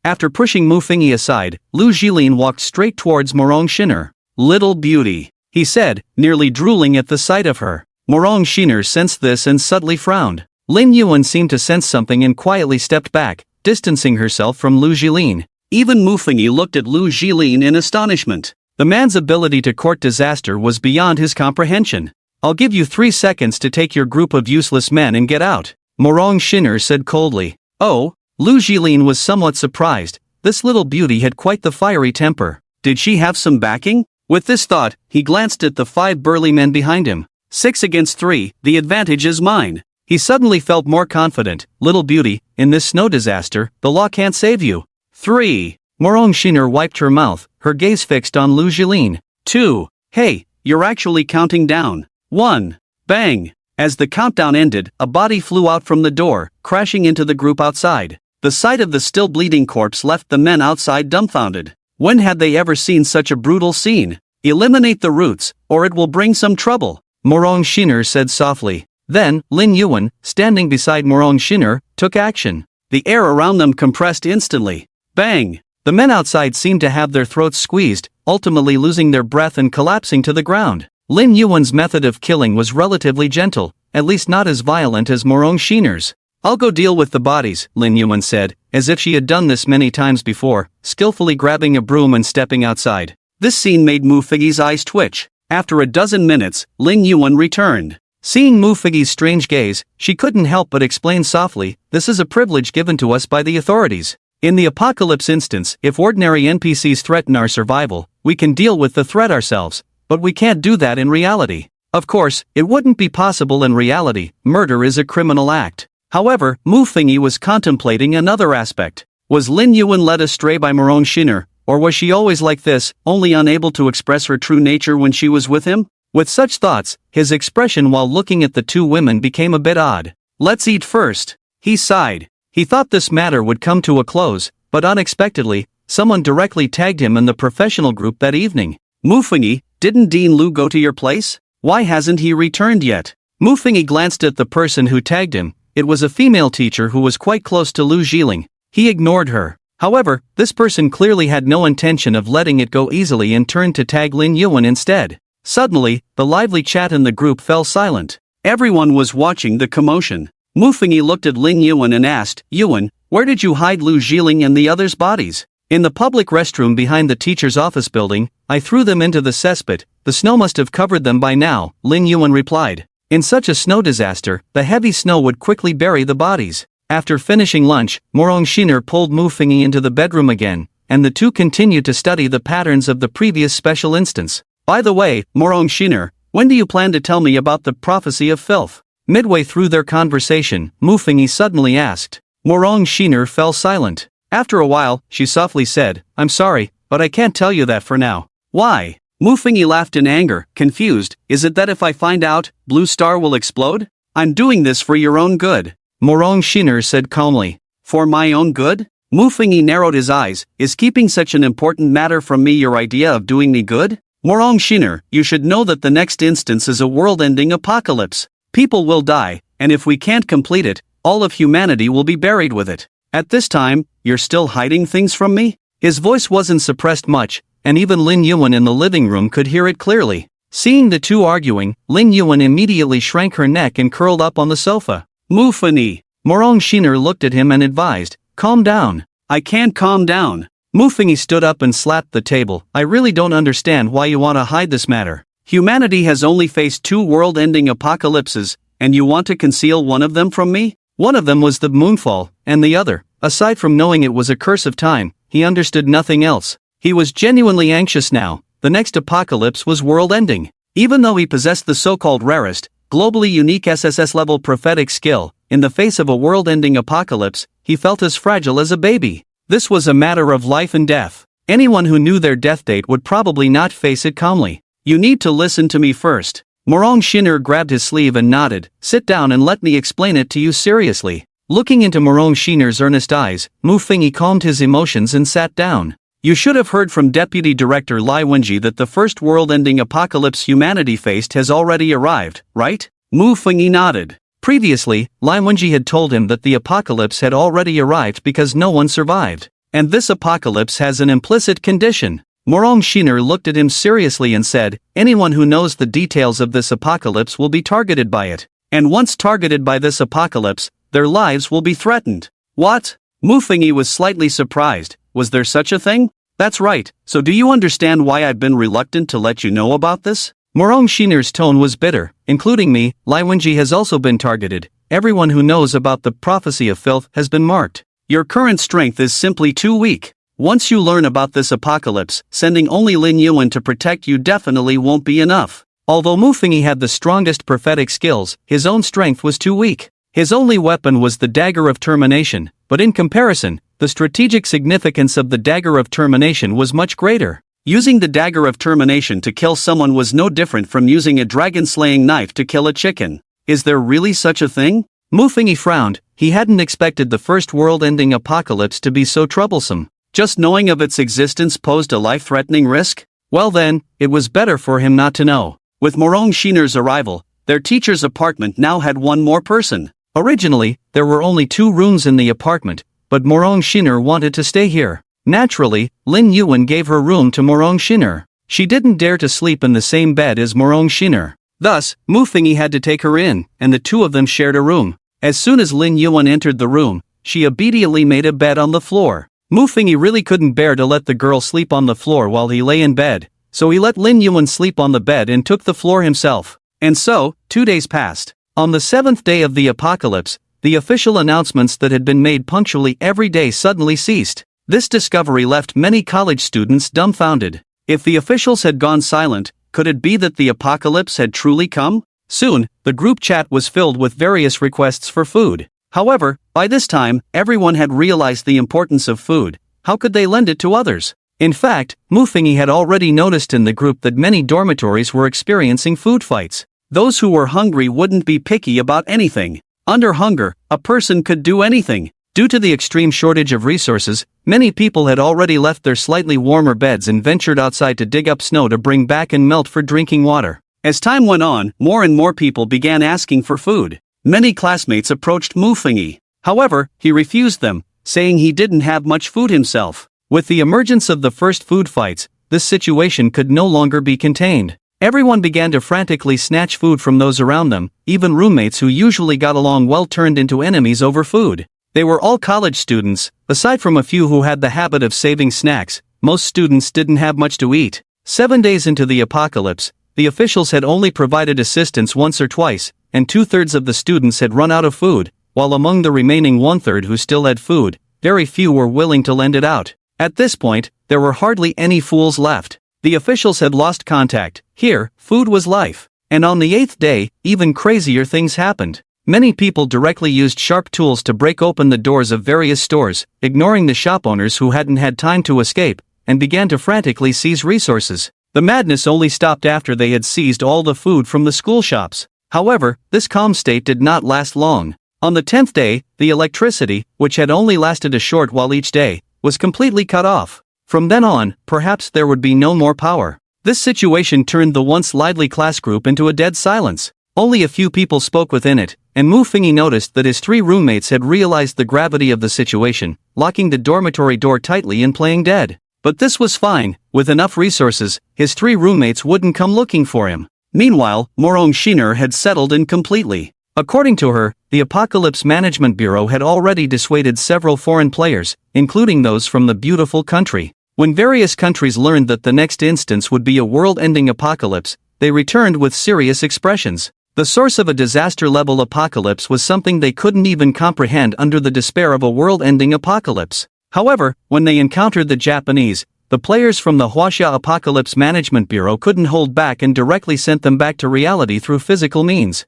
After pushing Mufini aside, Lu Jilin walked straight towards Morong Shiner. "Little beauty," he said, nearly drooling at the sight of her. Morong Shiner sensed this and subtly frowned. Lin Yuan seemed to sense something and quietly stepped back, distancing herself from Lu Jilin. Even Mufini looked at Lu Jilin in astonishment. The man's ability to court disaster was beyond his comprehension. "I'll give you 3 seconds to take your group of useless men and get out," Morong Shiner said coldly. "Oh?" Lu Jilin was somewhat surprised. This little beauty had quite the fiery temper. Did she have some backing? With this thought, he glanced at the 5 burly men behind him. 6 against 3, the advantage is mine. He suddenly felt more confident. "Little beauty, in this snow disaster, the law can't save you." 3. Morong Shiner wiped her mouth, her gaze fixed on Lu Jilin. 2. "Hey, you're actually counting down." 1. Bang! As the countdown ended, a body flew out from the door, crashing into the group outside. The sight of the still bleeding corpse left the men outside dumbfounded. When had they ever seen such a brutal scene? "Eliminate the roots, or it will bring some trouble," Morong Shiner said softly. Then, Lin Yuan, standing beside Morong Shiner, took action. The air around them compressed instantly. Bang! The men outside seemed to have their throats squeezed, ultimately losing their breath and collapsing to the ground. Lin Yuan's method of killing was relatively gentle, at least not as violent as Morong Shiner's. "I'll go deal with the bodies," Lin Yuan said, as if she had done this many times before, skillfully grabbing a broom and stepping outside. This scene made Mufini's eyes twitch. After a dozen minutes, Lin Yuan returned. Seeing Mufini's strange gaze, she couldn't help but explain softly, "This is a privilege given to us by the authorities. In the apocalypse instance, if ordinary NPCs threaten our survival, we can deal with the threat ourselves, but we can't do that in reality. Of course, it wouldn't be possible in reality. Murder is a criminal act." However, Mufini was contemplating another aspect. Was Lin Yuan led astray by Morong Shiner, or was she always like this, only unable to express her true nature when she was with him? With such thoughts, his expression while looking at the 2 women became a bit odd. "Let's eat first," he sighed. He thought this matter would come to a close, but unexpectedly, someone directly tagged him in the professional group that evening. "Mufini, didn't Dean Lu go to your place? Why hasn't he returned yet?" Mufini glanced at the person who tagged him. It was a female teacher who was quite close to Lu Jilin. He ignored her. However, this person clearly had no intention of letting it go easily and turned to tag Lin Yuan instead. Suddenly, the lively chat in the group fell silent. Everyone was watching the commotion. Mufini looked at Lin Yuan and asked, "Yuan, where did you hide Lu Jilin and the others' bodies?" "In the public restroom behind the teacher's office building. I threw them into the cesspit. The snow must have covered them by now," Lin Yuan replied. In such a snow disaster, the heavy snow would quickly bury the bodies. After finishing lunch, Morong Shiner pulled Mu Fingyi into the bedroom again, and the two continued to study the patterns of the previous special instance. By the way, Morong Shiner, when do you plan to tell me about the prophecy of filth? Midway through their conversation, Mu Fingyi suddenly asked. Morong Shiner fell silent. After a while, she softly said, I'm sorry, but I can't tell you that for now. Why? Mu Fingyi laughed in anger, confused. Is it that if I find out, Blue Star will explode? I'm doing this for your own good. Morong Shiner said calmly. For my own good? Mu Fingyi narrowed his eyes. Is keeping such an important matter from me your idea of doing me good? Morong Shiner, you should know that the next instance is a world-ending apocalypse. People will die, and if we can't complete it, all of humanity will be buried with it. At this time, you're still hiding things from me? His voice wasn't suppressed much, and even Lin Yuan in the living room could hear it clearly. Seeing the two arguing, Lin Yuan immediately shrank her neck and curled up on the sofa. Mu Fingyi. Morong Shiner looked at him and advised, calm down. I can't calm down. Mu Fingyi stood up and slapped the table. I really don't understand why you want to hide this matter. Humanity has only faced 2 world-ending apocalypses, and you want to conceal one of them from me? One of them was the moonfall, and the other, aside from knowing it was a curse of time, he understood nothing else. He was genuinely anxious now. The next apocalypse was world-ending. Even though he possessed the so-called rarest, globally unique Sss-Level prophetic skill, in the face of a world-ending apocalypse, he felt as fragile as a baby. This was a matter of life and death. Anyone who knew their death date would probably not face it calmly. You need to listen to me first. Morong Shiner grabbed his sleeve and nodded. Sit down and let me explain it to you seriously. Looking into Morong Shiner's earnest eyes, Mu Fingyi calmed his emotions and sat down. You should have heard from Deputy Director Lai Wenji that the first world-ending apocalypse humanity faced has already arrived, right? Mu Fingyi nodded. Previously, Lai Wenji had told him that the apocalypse had already arrived because no one survived. And this apocalypse has an implicit condition. Morong Shiner looked at him seriously and said, anyone who knows the details of this apocalypse will be targeted by it. And once targeted by this apocalypse, their lives will be threatened. What? Mu Fingyi was slightly surprised. Was there such a thing? That's right, so do you understand why I've been reluctant to let you know about this? Morong Shiner's tone was bitter. Including me, Lai Wenji has also been targeted. Everyone who knows about the prophecy of filth has been marked. Your current strength is simply too weak. Once you learn about this apocalypse, sending only Lin Yuan to protect you definitely won't be enough. Although Mu Fingyi had the strongest prophetic skills, his own strength was too weak. His only weapon was the Dagger of Termination, but in comparison, the strategic significance of the Dagger of Termination was much greater. Using the Dagger of Termination to kill someone was no different from using a dragon-slaying knife to kill a chicken. Is there really such a thing? Mu Fingyi frowned. He hadn't expected the first world-ending apocalypse to be so troublesome. Just knowing of its existence posed a life-threatening risk? Well then, it was better for him not to know. With Morong Shiner's arrival, their teacher's apartment now had one more person. Originally, there were only 2 rooms in the apartment, but Morong Shiner wanted to stay here. Naturally, Lin Yuan gave her room to Morong Shiner. She didn't dare to sleep in the same bed as Morong Shiner. Thus, Mu Fingyi had to take her in, and the 2 of them shared a room. As soon as Lin Yuan entered the room, she obediently made a bed on the floor. Mu Fingyi really couldn't bear to let the girl sleep on the floor while he lay in bed, so he let Lin Yuan sleep on the bed and took the floor himself. And so, 2 days passed. On the 7th day of the apocalypse, the official announcements that had been made punctually every day suddenly ceased. This discovery left many college students dumbfounded. If the officials had gone silent, could it be that the apocalypse had truly come? Soon, the group chat was filled with various requests for food. However, by this time, everyone had realized the importance of food. How could they lend it to others? In fact, Mu Fingyi had already noticed in the group that many dormitories were experiencing food fights. Those who were hungry wouldn't be picky about anything. Under hunger, a person could do anything. Due to the extreme shortage of resources, many people had already left their slightly warmer beds and ventured outside to dig up snow to bring back and melt for drinking water. As time went on, more and more people began asking for food. Many classmates approached Mu Fingyi. However, he refused them, saying he didn't have much food himself. With the emergence of the first food fights, this situation could no longer be contained. Everyone began to frantically snatch food from those around them. Even roommates who usually got along well turned into enemies over food. They were all college students. Aside from a few who had the habit of saving snacks, most students didn't have much to eat. 7 days into the apocalypse, the officials had only provided assistance once or twice, and 2/3 of the students had run out of food. while among the remaining one-third who still had food, very few were willing to lend it out. At this point, there were hardly any fools left. The officials had lost contact. Here, food was life. And on the 8th day, even crazier things happened. Many people directly used sharp tools to break open the doors of various stores, ignoring the shop owners who hadn't had time to escape, and began to frantically seize resources. The madness only stopped after they had seized all the food from the school shops. However, this calm state did not last long. On the 10th day, the electricity, which had only lasted a short while each day, was completely cut off. From then on, perhaps there would be no more power. This situation turned the once lively class group into a dead silence. Only a few people spoke within it, and Mu Fingyi noticed that his 3 roommates had realized the gravity of the situation, locking the dormitory door tightly and playing dead. But this was fine. With enough resources, his 3 roommates wouldn't come looking for him. Meanwhile, Morong Shiner had settled in completely. According to her, the Apocalypse Management Bureau had already dissuaded several foreign players, including those from the beautiful country. When various countries learned that the next instance would be a world-ending apocalypse, they returned with serious expressions. The source of a disaster-level apocalypse was something they couldn't even comprehend under the despair of a world-ending apocalypse. However, when they encountered the Japanese, the players from the Huaxia Apocalypse Management Bureau couldn't hold back and directly sent them back to reality through physical means.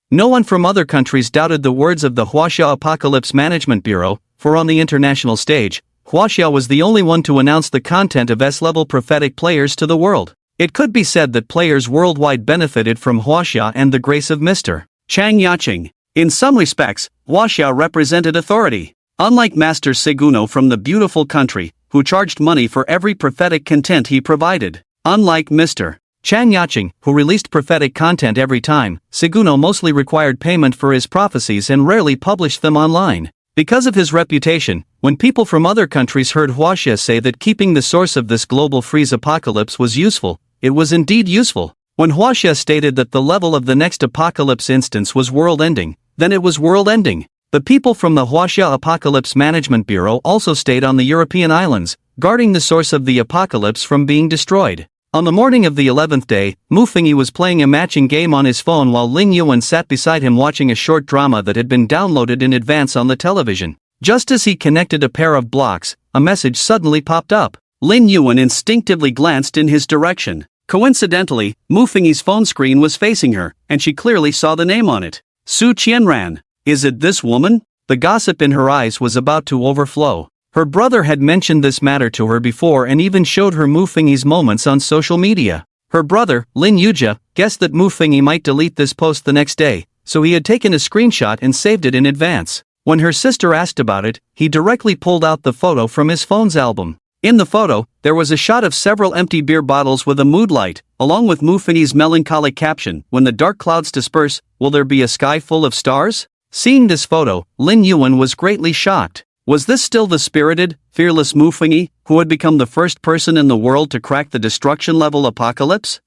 No one from other countries doubted the words of the Huaxia Apocalypse Management Bureau, for on the international stage, Huaxia was the only one to announce the content of S-level prophetic players to the world. It could be said that players worldwide benefited from Huaxia and the grace of Mr. Chang Yaqing. In some respects, Huaxia represented authority. Unlike Master Seguno from the beautiful country, who charged money for every prophetic content he provided. Unlike Mr. Chang Yaqing, who released prophetic content every time, Seguno mostly required payment for his prophecies and rarely published them online. Because of his reputation, when people from other countries heard Huaxia say that keeping the source of this global freeze apocalypse was useful, it was indeed useful. When Huaxia stated that the level of the next apocalypse instance was world-ending, then it was world-ending. The people from the Huaxia Apocalypse Management Bureau also stayed on the European islands, guarding the source of the apocalypse from being destroyed. On the morning of the 11th day, Mu Fingyi was playing a matching game on his phone while Ling Yuan sat beside him watching a short drama that had been downloaded in advance on the television. Just as he connected a pair of blocks, a message suddenly popped up. Lin Yuan instinctively glanced in his direction. Coincidentally, Mu Fingyi's phone screen was facing her, and she clearly saw the name on it. Su Qianran. Is it this woman? The gossip in her eyes was about to overflow. Her brother had mentioned this matter to her before and even showed her Mu Fingyi's moments on social media. Her brother, Lin Yujia, guessed that Mu Fingyi might delete this post the next day, so he had taken a screenshot and saved it in advance. When her sister asked about it, he directly pulled out the photo from his phone's album. In the photo, there was a shot of several empty beer bottles with a mood light, along with Mu Fingyi's melancholic caption, "When the dark clouds disperse, will there be a sky full of stars?" Seeing this photo, Lin Yuan was greatly shocked. Was this still the spirited, fearless Mu Fingyi, who had become the first person in the world to crack the destruction-level apocalypse?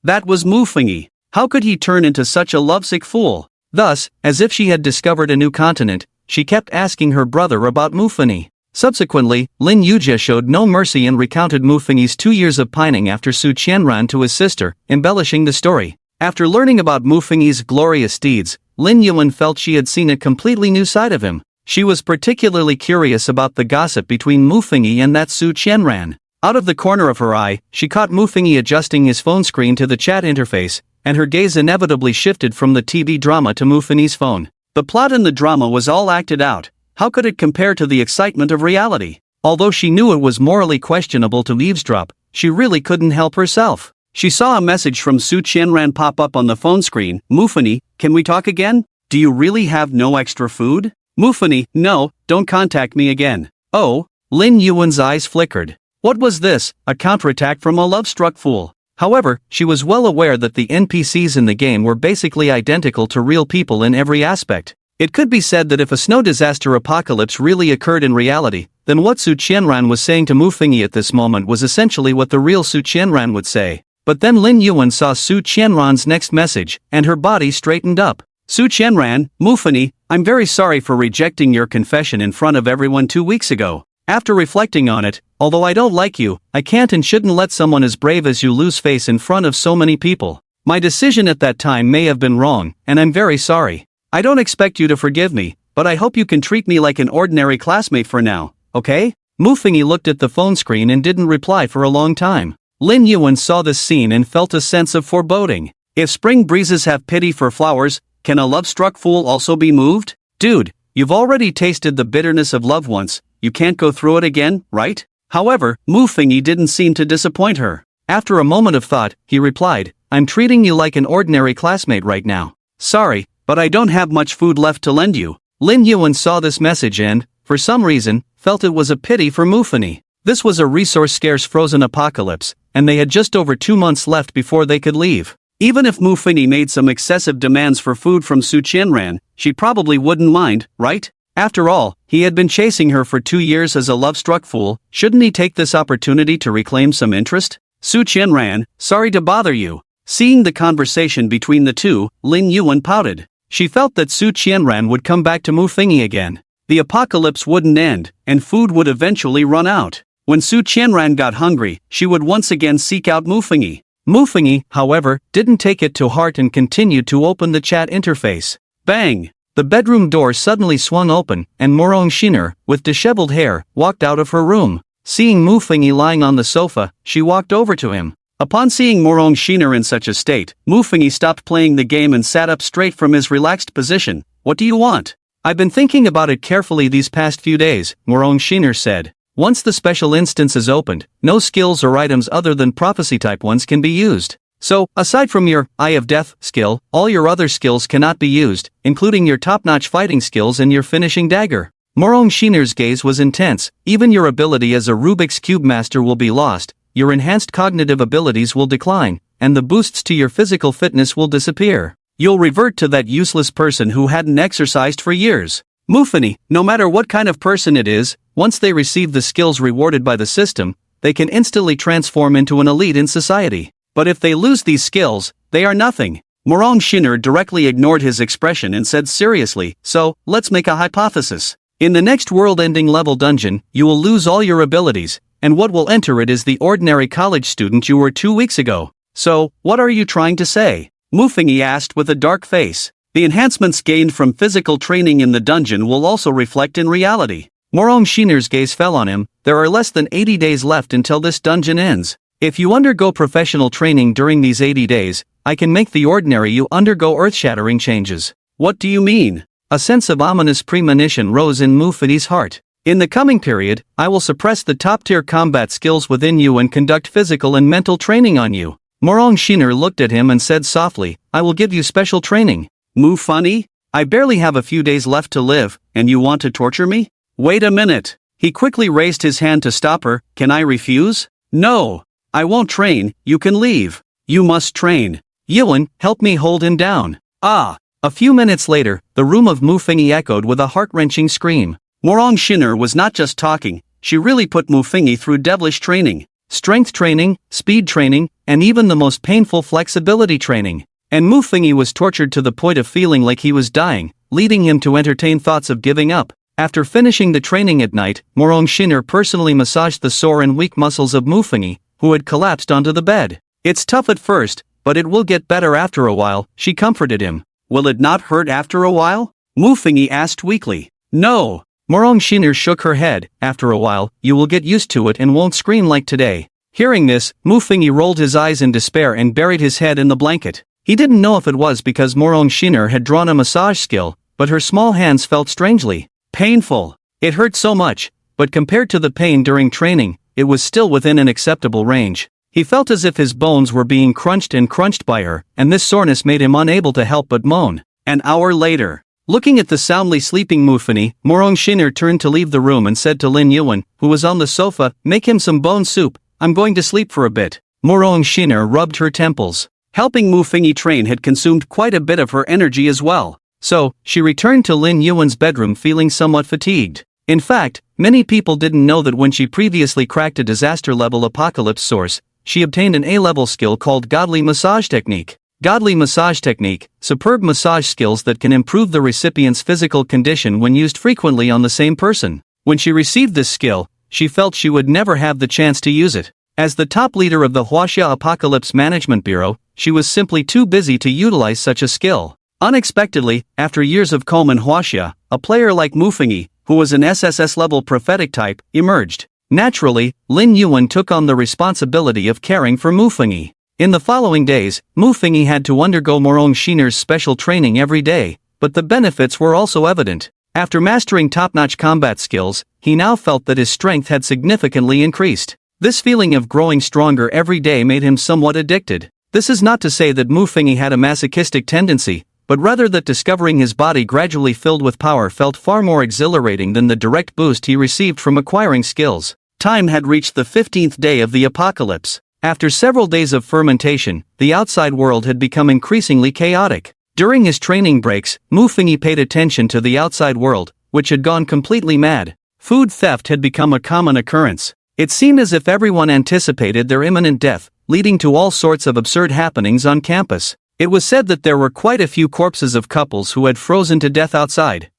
That was Mu Fingyi. How could he turn into such a lovesick fool? Thus, as if she had discovered a new continent, she kept asking her brother about Mu Fingyi. Subsequently, Lin Yujia showed no mercy and recounted Mu Fingyi's 2 years of pining after Su Qianran to his sister, embellishing the story. After learning about Mu Fingyi's glorious deeds, Lin Yuan felt she had seen a completely new side of him. She was particularly curious about the gossip between Mu Fingyi and that Su Qianran. Out of the corner of her eye, she caught Mu Fingyi adjusting his phone screen to the chat interface, and her gaze inevitably shifted from the TV drama to Mu Fingyi's phone. The plot in the drama was all acted out. How could it compare to the excitement of reality? Although she knew it was morally questionable to eavesdrop, she really couldn't help herself. She saw a message from Su Qianran pop up on the phone screen. "Mu Fingyi, can we talk again? Do you really have no extra food?" Mu Fingyi, "No, don't contact me again." Oh, Lin Yuan's eyes flickered. What was this, a counterattack from a love-struck fool? However, she was well aware that the NPCs in the game were basically identical to real people in every aspect. It could be said that if a snow disaster apocalypse really occurred in reality, then what Su Qianran was saying to Mu Fingyi at this moment was essentially what the real Su Qianran would say. But then Lin Yuan saw Su Qianran's next message, and her body straightened up. "Su Qianran, Mu Fingyi, I'm very sorry for rejecting your confession in front of everyone 2 weeks ago. After reflecting on it, although I don't like you, I can't and shouldn't let someone as brave as you lose face in front of so many people. My decision at that time may have been wrong, and I'm very sorry. I don't expect you to forgive me, but I hope you can treat me like an ordinary classmate for now, okay? Mufengi looked at the phone screen and didn't reply for a long time. Lin Yuan saw this scene and felt a sense of foreboding. If spring breezes have pity for flowers, can a love-struck fool also be moved? Dude, you've already tasted the bitterness of love once, you can't go through it again, right? However, Mufengi didn't seem to disappoint her. After a moment of thought, he replied, I'm treating you like an ordinary classmate right now. Sorry, but I don't have much food left to lend you. Lin Yuan saw this message and, for some reason, felt it was a pity for Mufengi. This was a resource-scarce frozen apocalypse, and they had just over 2 months left before they could leave. Even if Mufengi made some excessive demands for food from Su Qianran, she probably wouldn't mind, right? After all, he had been chasing her for 2 years as a love-struck fool, shouldn't he take this opportunity to reclaim some interest? Su Qianran, sorry to bother you. Seeing the conversation between the two, Lin Yuan pouted. She felt that Su Qianran would come back to Mufengi again. The apocalypse wouldn't end, and food would eventually run out. When Su Qianran got hungry, she would once again seek out Mufengi. Mufengi, however, didn't take it to heart and continued to open the chat interface. Bang! The bedroom door suddenly swung open, and Morong Shiner, with disheveled hair, walked out of her room. Seeing Mufengi lying on the sofa, she walked over to him. Upon seeing Morong Shiner in such a state, Mufengi stopped playing the game and sat up straight from his relaxed position. What do you want? I've been thinking about it carefully these past few days, Morong Shiner said. Once the special instance is opened, no skills or items other than prophecy-type ones can be used. So, aside from your Eye of Death skill, all your other skills cannot be used, including your top-notch fighting skills and your finishing dagger. Morong Shiner's gaze was intense. Even your ability as a Rubik's Cube master will be lost, your enhanced cognitive abilities will decline, and the boosts to your physical fitness will disappear. You'll revert to that useless person who hadn't exercised for years. Mufengi, no matter what kind of person it is, once they receive the skills rewarded by the system, they can instantly transform into an elite in society. But if they lose these skills, they are nothing. Morong Shiner directly ignored his expression and said seriously, so, let's make a hypothesis. In the next world-ending level dungeon, you will lose all your abilities, and what will enter it is the ordinary college student you were 2 weeks ago. So, what are you trying to say? Mufengi asked with a dark face. The enhancements gained from physical training in the dungeon will also reflect in reality. Morong Shiner's gaze fell on him. There are less than 80 days left until this dungeon ends. If you undergo professional training during these 80 days, I can make the ordinary you undergo earth-shattering changes. What do you mean? A sense of ominous premonition rose in Mufengi's heart. In the coming period, I will suppress the top-tier combat skills within you and conduct physical and mental training on you. Morong Shiner looked at him and said softly, I will give you special training. Mufengi? I barely have a few days left to live, and you want to torture me? Wait a minute. He quickly raised his hand to stop her. Can I refuse? No. I won't train, you can leave. You must train. Yuan, help me hold him down. Ah. A few minutes later, the room of Mufengi echoed with a heart-wrenching scream. Morong Shiner was not just talking, she really put Mufengi through devilish training. Strength training, speed training, and even the most painful flexibility training. And Mufengi was tortured to the point of feeling like he was dying, leading him to entertain thoughts of giving up. After finishing the training at night, Morong Shiner personally massaged the sore and weak muscles of Mufengi, who had collapsed onto the bed. It's tough at first, but it will get better after a while, she comforted him. Will it not hurt after a while? Mufengi asked weakly. No. Morong Shiner shook her head. After a while, you will get used to it and won't scream like today. Hearing this, Mufengi rolled his eyes in despair and buried his head in the blanket. He didn't know if it was because Morong Shiner had drawn a massage skill, but her small hands felt strangely painful. It hurt so much, but compared to the pain during training, it was still within an acceptable range. He felt as if his bones were being crunched and crunched by her, and this soreness made him unable to help but moan. An hour later, looking at the soundly sleeping Mufengi, Morong Shiner turned to leave the room and said to Lin Yuan, who was on the sofa, make him some bone soup, I'm going to sleep for a bit. Morong Shiner rubbed her temples. Helping Mufengi train had consumed quite a bit of her energy as well. So, she returned to Lin Yuan's bedroom feeling somewhat fatigued. In fact, many people didn't know that when she previously cracked a disaster-level apocalypse source, she obtained an A-level skill called Godly Massage Technique. Godly Massage Technique, superb massage skills that can improve the recipient's physical condition when used frequently on the same person. When she received this skill, she felt she would never have the chance to use it. As the top leader of the Huaxia Apocalypse Management Bureau, she was simply too busy to utilize such a skill. Unexpectedly, after years of calm and Huaxia, a player like Mufengi, who was an SSS-level prophetic type, emerged. Naturally, Lin Yuan took on the responsibility of caring for Mufengi. In the following days, Mufengi had to undergo Morong Shiner's special training every day, but the benefits were also evident. After mastering top-notch combat skills, he now felt that his strength had significantly increased. This feeling of growing stronger every day made him somewhat addicted. This is not to say that Mufengi had a masochistic tendency, but rather that discovering his body gradually filled with power felt far more exhilarating than the direct boost he received from acquiring skills. Time had reached the 15th day of the apocalypse. After several days of fermentation, the outside world had become increasingly chaotic. During his training breaks, Mufengi paid attention to the outside world, which had gone completely mad. Food theft had become a common occurrence. It seemed as if everyone anticipated their imminent death, leading to all sorts of absurd happenings on campus. It was said that there were quite a few corpses of couples who had frozen to death outside.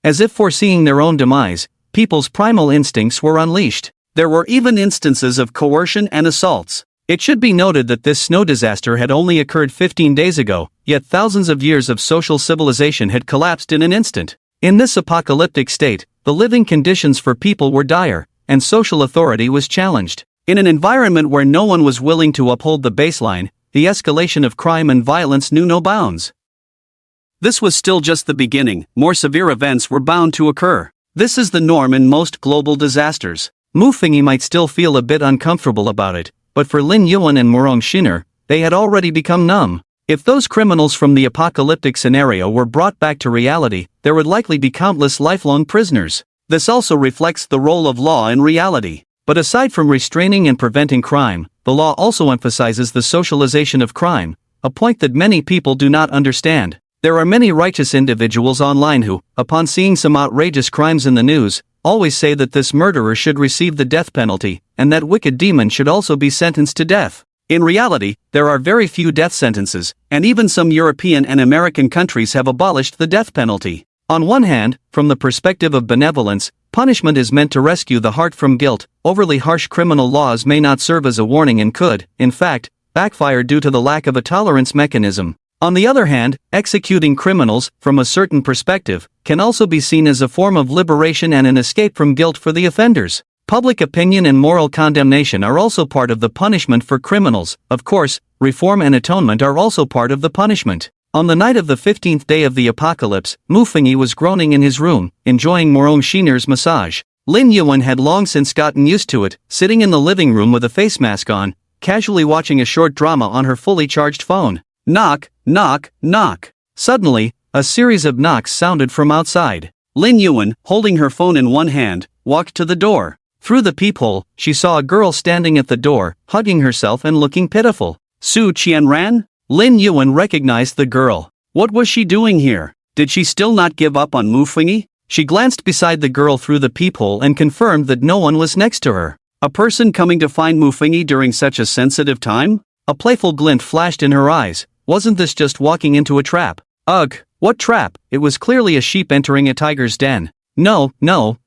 As if foreseeing their own demise, people's primal instincts were unleashed. There were even instances of coercion and assaults. It should be noted that this snow disaster had only occurred 15 days ago, yet thousands of years of social civilization had collapsed in an instant. In this apocalyptic state, the living conditions for people were dire, and social authority was challenged. In an environment where no one was willing to uphold the baseline, the escalation of crime and violence knew no bounds. This was still just the beginning. More severe events were bound to occur. This is the norm in most global disasters. Mufengi might still feel a bit uncomfortable about it, but for Lin Yuan and Morong Shiner, they had already become numb. If those criminals from the apocalyptic scenario were brought back to reality, there would likely be countless lifelong prisoners. This also reflects the role of law in reality. But aside from restraining and preventing crime, the law also emphasizes the socialization of crime, a point that many people do not understand. There are many righteous individuals online who, upon seeing some outrageous crimes in the news, always say that this murderer should receive the death penalty, and that wicked demon should also be sentenced to death. In reality, there are very few death sentences, and even some European and American countries have abolished the death penalty. On one hand, from the perspective of benevolence, punishment is meant to rescue the heart from guilt. Overly harsh criminal laws may not serve as a warning and could, in fact, backfire due to the lack of a tolerance mechanism. On the other hand, executing criminals, from a certain perspective, can also be seen as a form of liberation and an escape from guilt for the offenders. Public opinion and moral condemnation are also part of the punishment for criminals. Of course, reform and atonement are also part of the punishment. On the night of the 15th day of the apocalypse, Mufengi was groaning in his room, enjoying Morong Shiner's massage. Lin Yuan had long since gotten used to it, sitting in the living room with a face mask on, casually watching a short drama on her fully charged phone. Knock, knock, knock. Suddenly, a series of knocks sounded from outside. Lin Yuan, holding her phone in one hand, walked to the door. Through the peephole, she saw a girl standing at the door, hugging herself and looking pitiful. Su Qianran? Lin Yuan recognized the girl. What was she doing here? Did she still not give up on Mufengi? She glanced beside the girl through the peephole and confirmed that no one was next to her. A person coming to find Mufengi during such a sensitive time? A playful glint flashed in her eyes. Wasn't this just walking into a trap? Ugh, what trap? It was clearly a sheep entering a tiger's den. No,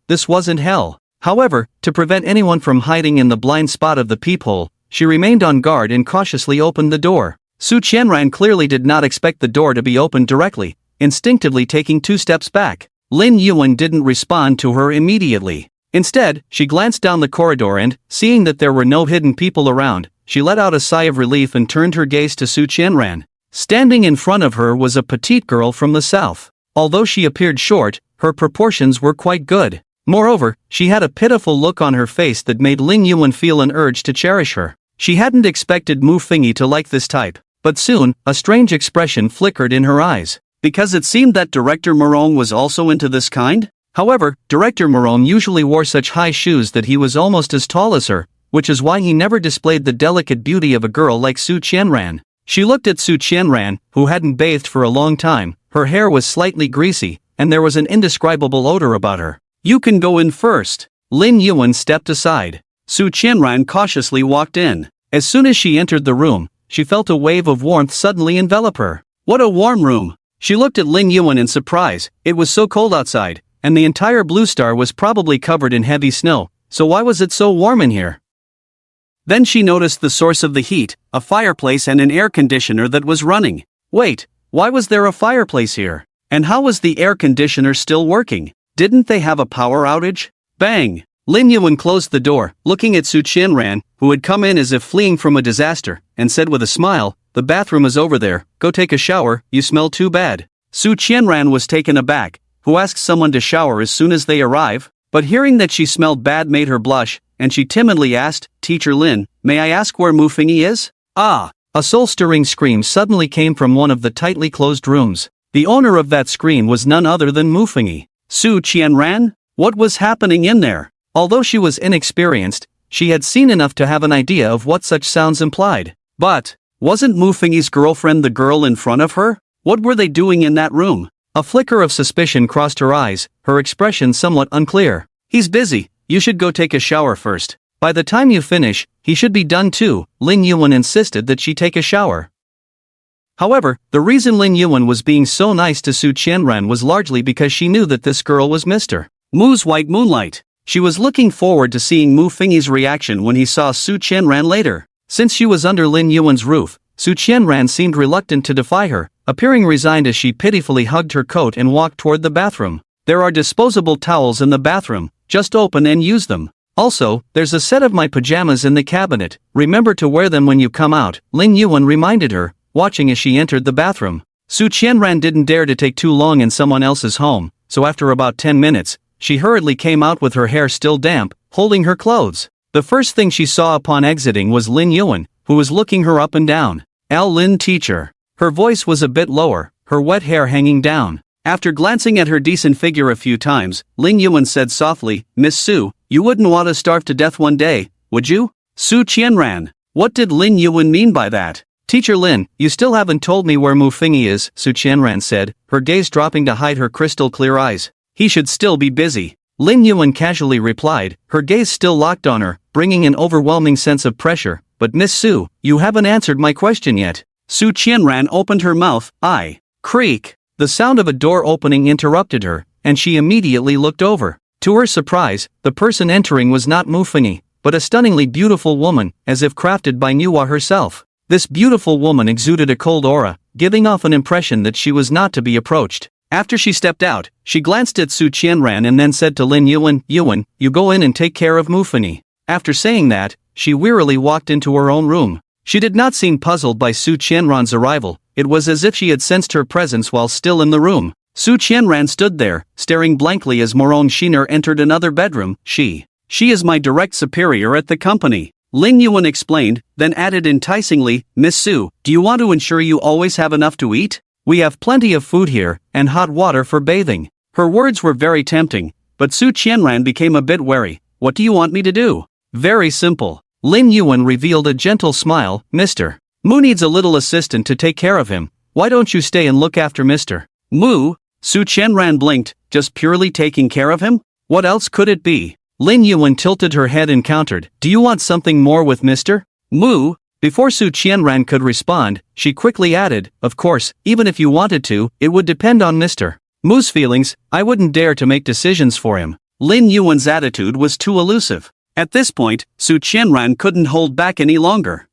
this wasn't hell. However, to prevent anyone from hiding in the blind spot of the peephole, she remained on guard and cautiously opened the door. Su Qianran clearly did not expect the door to be opened directly, instinctively taking 2 steps back. Lin Yuan didn't respond to her immediately. Instead, she glanced down the corridor and, seeing that there were no hidden people around, she let out a sigh of relief and turned her gaze to Su Qianran. Standing in front of her was a petite girl from the south. Although she appeared short, her proportions were quite good. Moreover, she had a pitiful look on her face that made Lin Yuan feel an urge to cherish her. She hadn't expected Mufengi to like this type. But soon, a strange expression flickered in her eyes. Because it seemed that Director Morong was also into this kind? However, Director Morong usually wore such high shoes that he was almost as tall as her, which is why he never displayed the delicate beauty of a girl like Su Qianran. She looked at Su Qianran, who hadn't bathed for a long time. Her hair was slightly greasy, and there was an indescribable odor about her. You can go in first. Lin Yuan stepped aside. Su Qianran cautiously walked in. As soon as she entered the room, she felt a wave of warmth suddenly envelop her. What a warm room! She looked at Lin Yuan in surprise. It was so cold outside, and the entire Blue Star was probably covered in heavy snow, so why was it so warm in here? Then she noticed the source of the heat, a fireplace and an air conditioner that was running. Wait, Why was there a fireplace here? And how was the air conditioner still working? Didn't they have a power outage? Bang! Lin Yuan closed the door, looking at Su Qianran, who had come in as if fleeing from a disaster, and said with a smile, "The bathroom is over there, go take a shower, you smell too bad." Su Qianran was taken aback. Who asks someone to shower as soon as they arrive? But hearing that she smelled bad made her blush, and she timidly asked, "Teacher Lin, may I ask where Mu Fengyi is?" Ah! A soul-stirring scream suddenly came from one of the tightly closed rooms. The owner of that scream was none other than Mu Fengyi. Su Qianran? What was happening in there? Although she was inexperienced, she had seen enough to have an idea of what such sounds implied. But, wasn't Mu Fengyi's girlfriend the girl in front of her? What were they doing in that room? A flicker of suspicion crossed her eyes, her expression somewhat unclear. "He's busy, you should go take a shower first. By the time you finish, he should be done too." Lin Yuan insisted that she take a shower. However, the reason Lin Yuan was being so nice to Su Qianran was largely because she knew that this girl was Mr. Mu's white moonlight. She was looking forward to seeing Mu Fengyi's reaction when he saw Su Qianran later. Since she was under Lin Yuan's roof, Su Qianran seemed reluctant to defy her, appearing resigned as she pitifully hugged her coat and walked toward the bathroom. "There are disposable towels in the bathroom, just open and use them. Also, there's a set of my pajamas in the cabinet, remember to wear them when you come out," Lin Yuan reminded her, watching as she entered the bathroom. Su Qianran didn't dare to take too long in someone else's home, so after about 10 minutes, she hurriedly came out with her hair still damp, holding her clothes. The first thing she saw upon exiting was Lin Yuan, who was looking her up and down. "Al Lin teacher." Her voice was a bit lower, her wet hair hanging down. After glancing at her decent figure a few times, Lin Yuan said softly, "Miss Su, you wouldn't want to starve to death one day, would you?" Su Qianran. What did Lin Yuan mean by that? "Teacher Lin, you still haven't told me where Mu Fengyi is," Su Qianran said, her gaze dropping to hide her crystal-clear eyes. "He should still be busy." Lin Yuan casually replied, her gaze still locked on her, bringing an overwhelming sense of pressure. "But Miss Su, you haven't answered my question yet." Su Qianran opened her mouth. Creak. The sound of a door opening interrupted her, and she immediately looked over. To her surprise, the person entering was not Mu Fengyi, but a stunningly beautiful woman, as if crafted by Manhwa herself. This beautiful woman exuded a cold aura, giving off an impression that she was not to be approached. After she stepped out, she glanced at Su Qianran and then said to Lin Yuan, "Yuan, you go in and take care of Mu Fengyi." After saying that, she wearily walked into her own room. She did not seem puzzled by Su Qianran's arrival. It was as if she had sensed her presence while still in the room. Su Qianran stood there, staring blankly as Morong Shiner entered another bedroom. She is my direct superior at the company," Lin Yuan explained, then added enticingly, "Miss Su, do you want to ensure you always have enough to eat? We have plenty of food here, and hot water for bathing." Her words were very tempting, but Su Qianran became a bit wary. "What do you want me to do?" "Very simple." Lin Yuan revealed a gentle smile. "Mr. Mu needs a little assistant to take care of him. Why don't you stay and look after Mr. Mu?" Su Qianran blinked. "Just purely taking care of him? What else could it be?" Lin Yuan tilted her head and countered, "Do you want something more with Mr. Mu?" Before Su Qianran could respond, she quickly added, "Of course, even if you wanted to, it would depend on Mr. Mu's feelings. I wouldn't dare to make decisions for him." Lin Yuan's attitude was too elusive. At this point, Su Qianran couldn't hold back any longer.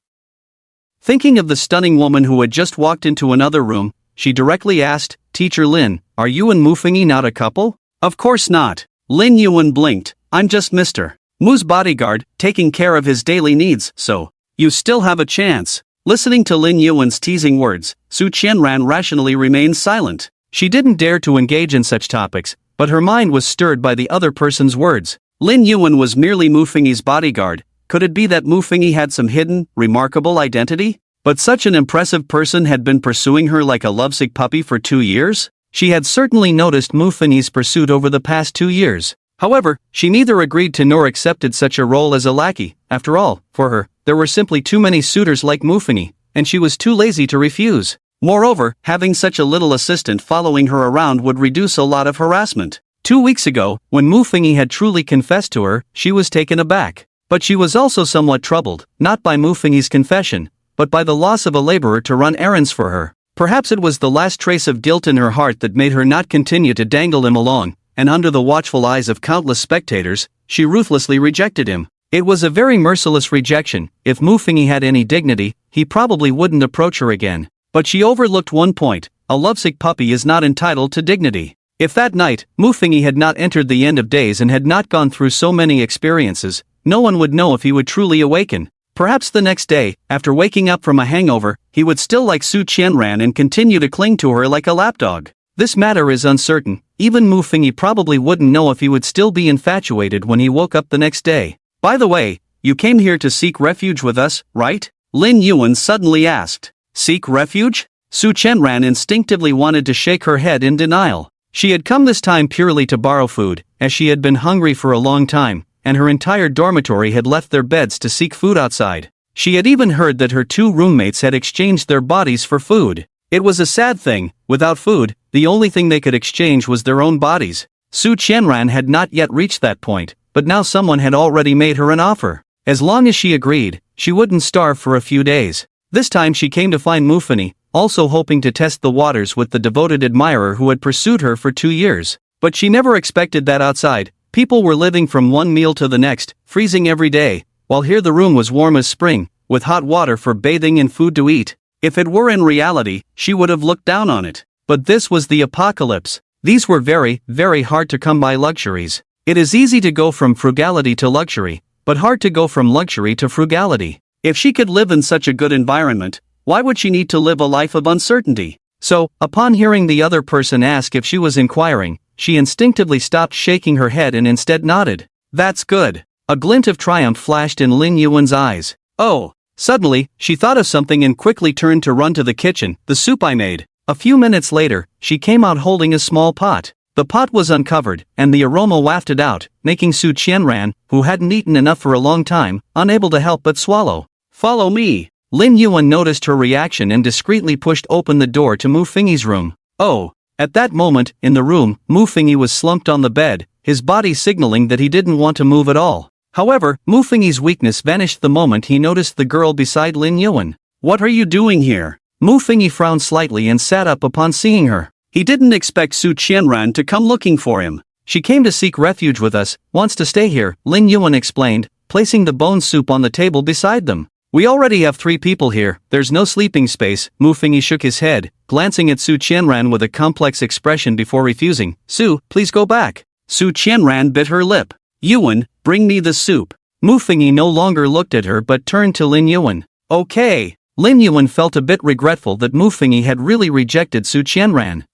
Thinking of the stunning woman who had just walked into another room, she directly asked, "Teacher Lin, are you and Mu Fengyi not a couple?" "Of course not." Lin Yuan blinked. "I'm just Mr. Mu's bodyguard, taking care of his daily needs, so you still have a chance." Listening to Lin Yuan's teasing words, Su Qianran rationally remained silent. She didn't dare to engage in such topics, but her mind was stirred by the other person's words. Lin Yuan was merely Mu Fengyi's bodyguard. Could it be that Mu Fengyi had some hidden, remarkable identity? But such an impressive person had been pursuing her like a lovesick puppy for 2 years? She had certainly noticed Mu Fengyi's pursuit over the past 2 years. However, she neither agreed to nor accepted such a role as a lackey. After all, for her, there were simply too many suitors like Mu Fengyi, and she was too lazy to refuse. Moreover, having such a little assistant following her around would reduce a lot of harassment. 2 weeks ago, when Mu Fengyi had truly confessed to her, she was taken aback. But she was also somewhat troubled, not by Mu Fengyi's confession, but by the loss of a laborer to run errands for her. Perhaps it was the last trace of guilt in her heart that made her not continue to dangle him along, and under the watchful eyes of countless spectators, she ruthlessly rejected him. It was a very merciless rejection. If Mu Fengyi had any dignity, he probably wouldn't approach her again. But she overlooked one point. a lovesick puppy is not entitled to dignity. If that night, Muffingy had not entered the end of days and had not gone through so many experiences, no one would know if he would truly awaken. Perhaps the next day, after waking up from a hangover, he would still like Su Qianran and continue to cling to her like a lapdog. This matter is uncertain. Even Muffingy probably wouldn't know if he would still be infatuated when he woke up the next day. By the way, you came here to seek refuge with us, right? Lin Yuan suddenly asked. Seek refuge? Su Qianran instinctively wanted to shake her head in denial. She had come this time purely to borrow food, as she had been hungry for a long time, and her entire dormitory had left their beds to seek food outside. She had even heard that her 2 roommates had exchanged their bodies for food. It was a sad thing. Without food, the only thing they could exchange was their own bodies. Su Qianran had not yet reached that point, but now someone had already made her an offer. As long as she agreed, she wouldn't starve for a few days. This time she came to find Muffingy, also hoping to test the waters with the devoted admirer who had pursued her for 2 years. But she never expected that outside, people were living from one meal to the next, freezing every day, while here the room was warm as spring, with hot water for bathing and food to eat. If it were in reality, she would have looked down on it. But this was the apocalypse. These were very, very hard to come by luxuries. It is easy to go from frugality to luxury, but hard to go from luxury to frugality. If she could live in such a good environment, why would she need to live a life of uncertainty? So, upon hearing the other person ask if she was inquiring, she instinctively stopped shaking her head and instead nodded. That's good. A glint of triumph flashed in Lin Yuan's eyes. Oh! Suddenly, she thought of something and quickly turned to run to the kitchen. The soup I made. A few minutes later, she came out holding a small pot. The pot was uncovered, and the aroma wafted out, making Su Qianran, who hadn't eaten enough for a long time, unable to help but swallow. Follow me. Lin Yuan noticed her reaction and discreetly pushed open the door to Muffingy's room. Oh! At that moment, in the room, Muffingy was slumped on the bed, his body signaling that he didn't want to move at all. However, Muffingy's weakness vanished the moment he noticed the girl beside Lin Yuan. What are you doing here? Muffingy frowned slightly and sat up upon seeing her. He didn't expect Su Qianran to come looking for him. She came to seek refuge with us, wants to stay here, Lin Yuan explained, placing the bone soup on the table beside them. We already have 3 people here, there's no sleeping space. Muffingy shook his head, glancing at Su Qianran with a complex expression before refusing. Su, please go back. Su Qianran bit her lip. Yuan, bring me the soup. Muffingy no longer looked at her but turned to Lin Yuan. Okay. Lin Yuan felt a bit regretful that Muffingy had really rejected Su Qianran.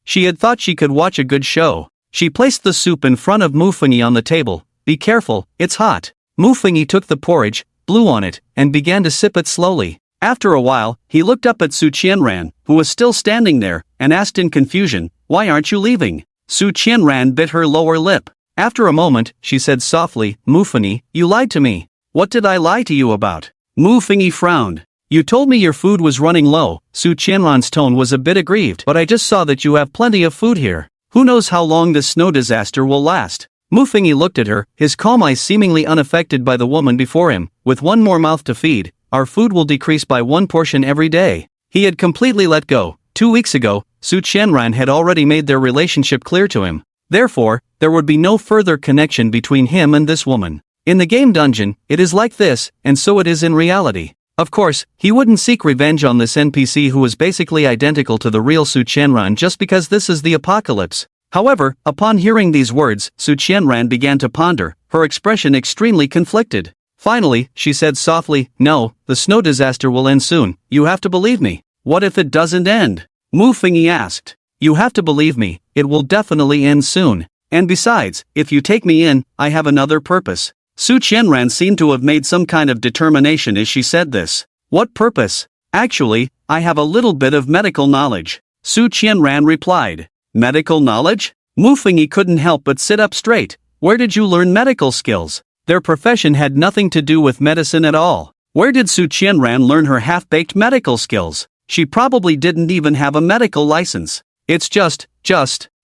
She had thought she could watch a good show. She placed the soup in front of Muffingy on the table. Be careful, it's hot. Muffingy took the porridge, blew on it, and began to sip it slowly. After a while, he looked up at Su Qianran, who was still standing there, and asked in confusion, why aren't you leaving? Su Qianran bit her lower lip. After a moment, she said softly, Muffingy, you lied to me. What did I lie to you about? Muffingy frowned. You told me your food was running low. Su Qianran's tone was a bit aggrieved. But I just saw that you have plenty of food here. Who knows how long this snow disaster will last? Muffingy looked at her, his calm eyes seemingly unaffected by the woman before him. With one more mouth to feed, our food will decrease by 1 portion every day. He had completely let go. 2 weeks ago, Su Qianran had already made their relationship clear to him. Therefore, there would be no further connection between him and this woman. In the game dungeon, it is like this, and so it is in reality. Of course, he wouldn't seek revenge on this NPC who was basically identical to the real Su Qianran just because this is the apocalypse. However, upon hearing these words, Su Qianran began to ponder, her expression extremely conflicted. Finally, she said softly, no, the snow disaster will end soon, you have to believe me. What if it doesn't end? Muffingy asked. You have to believe me, it will definitely end soon. And besides, if you take me in, I have another purpose. Su Qianran seemed to have made some kind of determination as she said this. What purpose? Actually, I have a little bit of medical knowledge. Su Qianran replied. Medical knowledge? Muffingy couldn't help but sit up straight. Where did you learn medical skills? Their profession had nothing to do with medicine at all. Where did Su Qianran learn her half-baked medical skills? She probably didn't even have a medical license. It's just,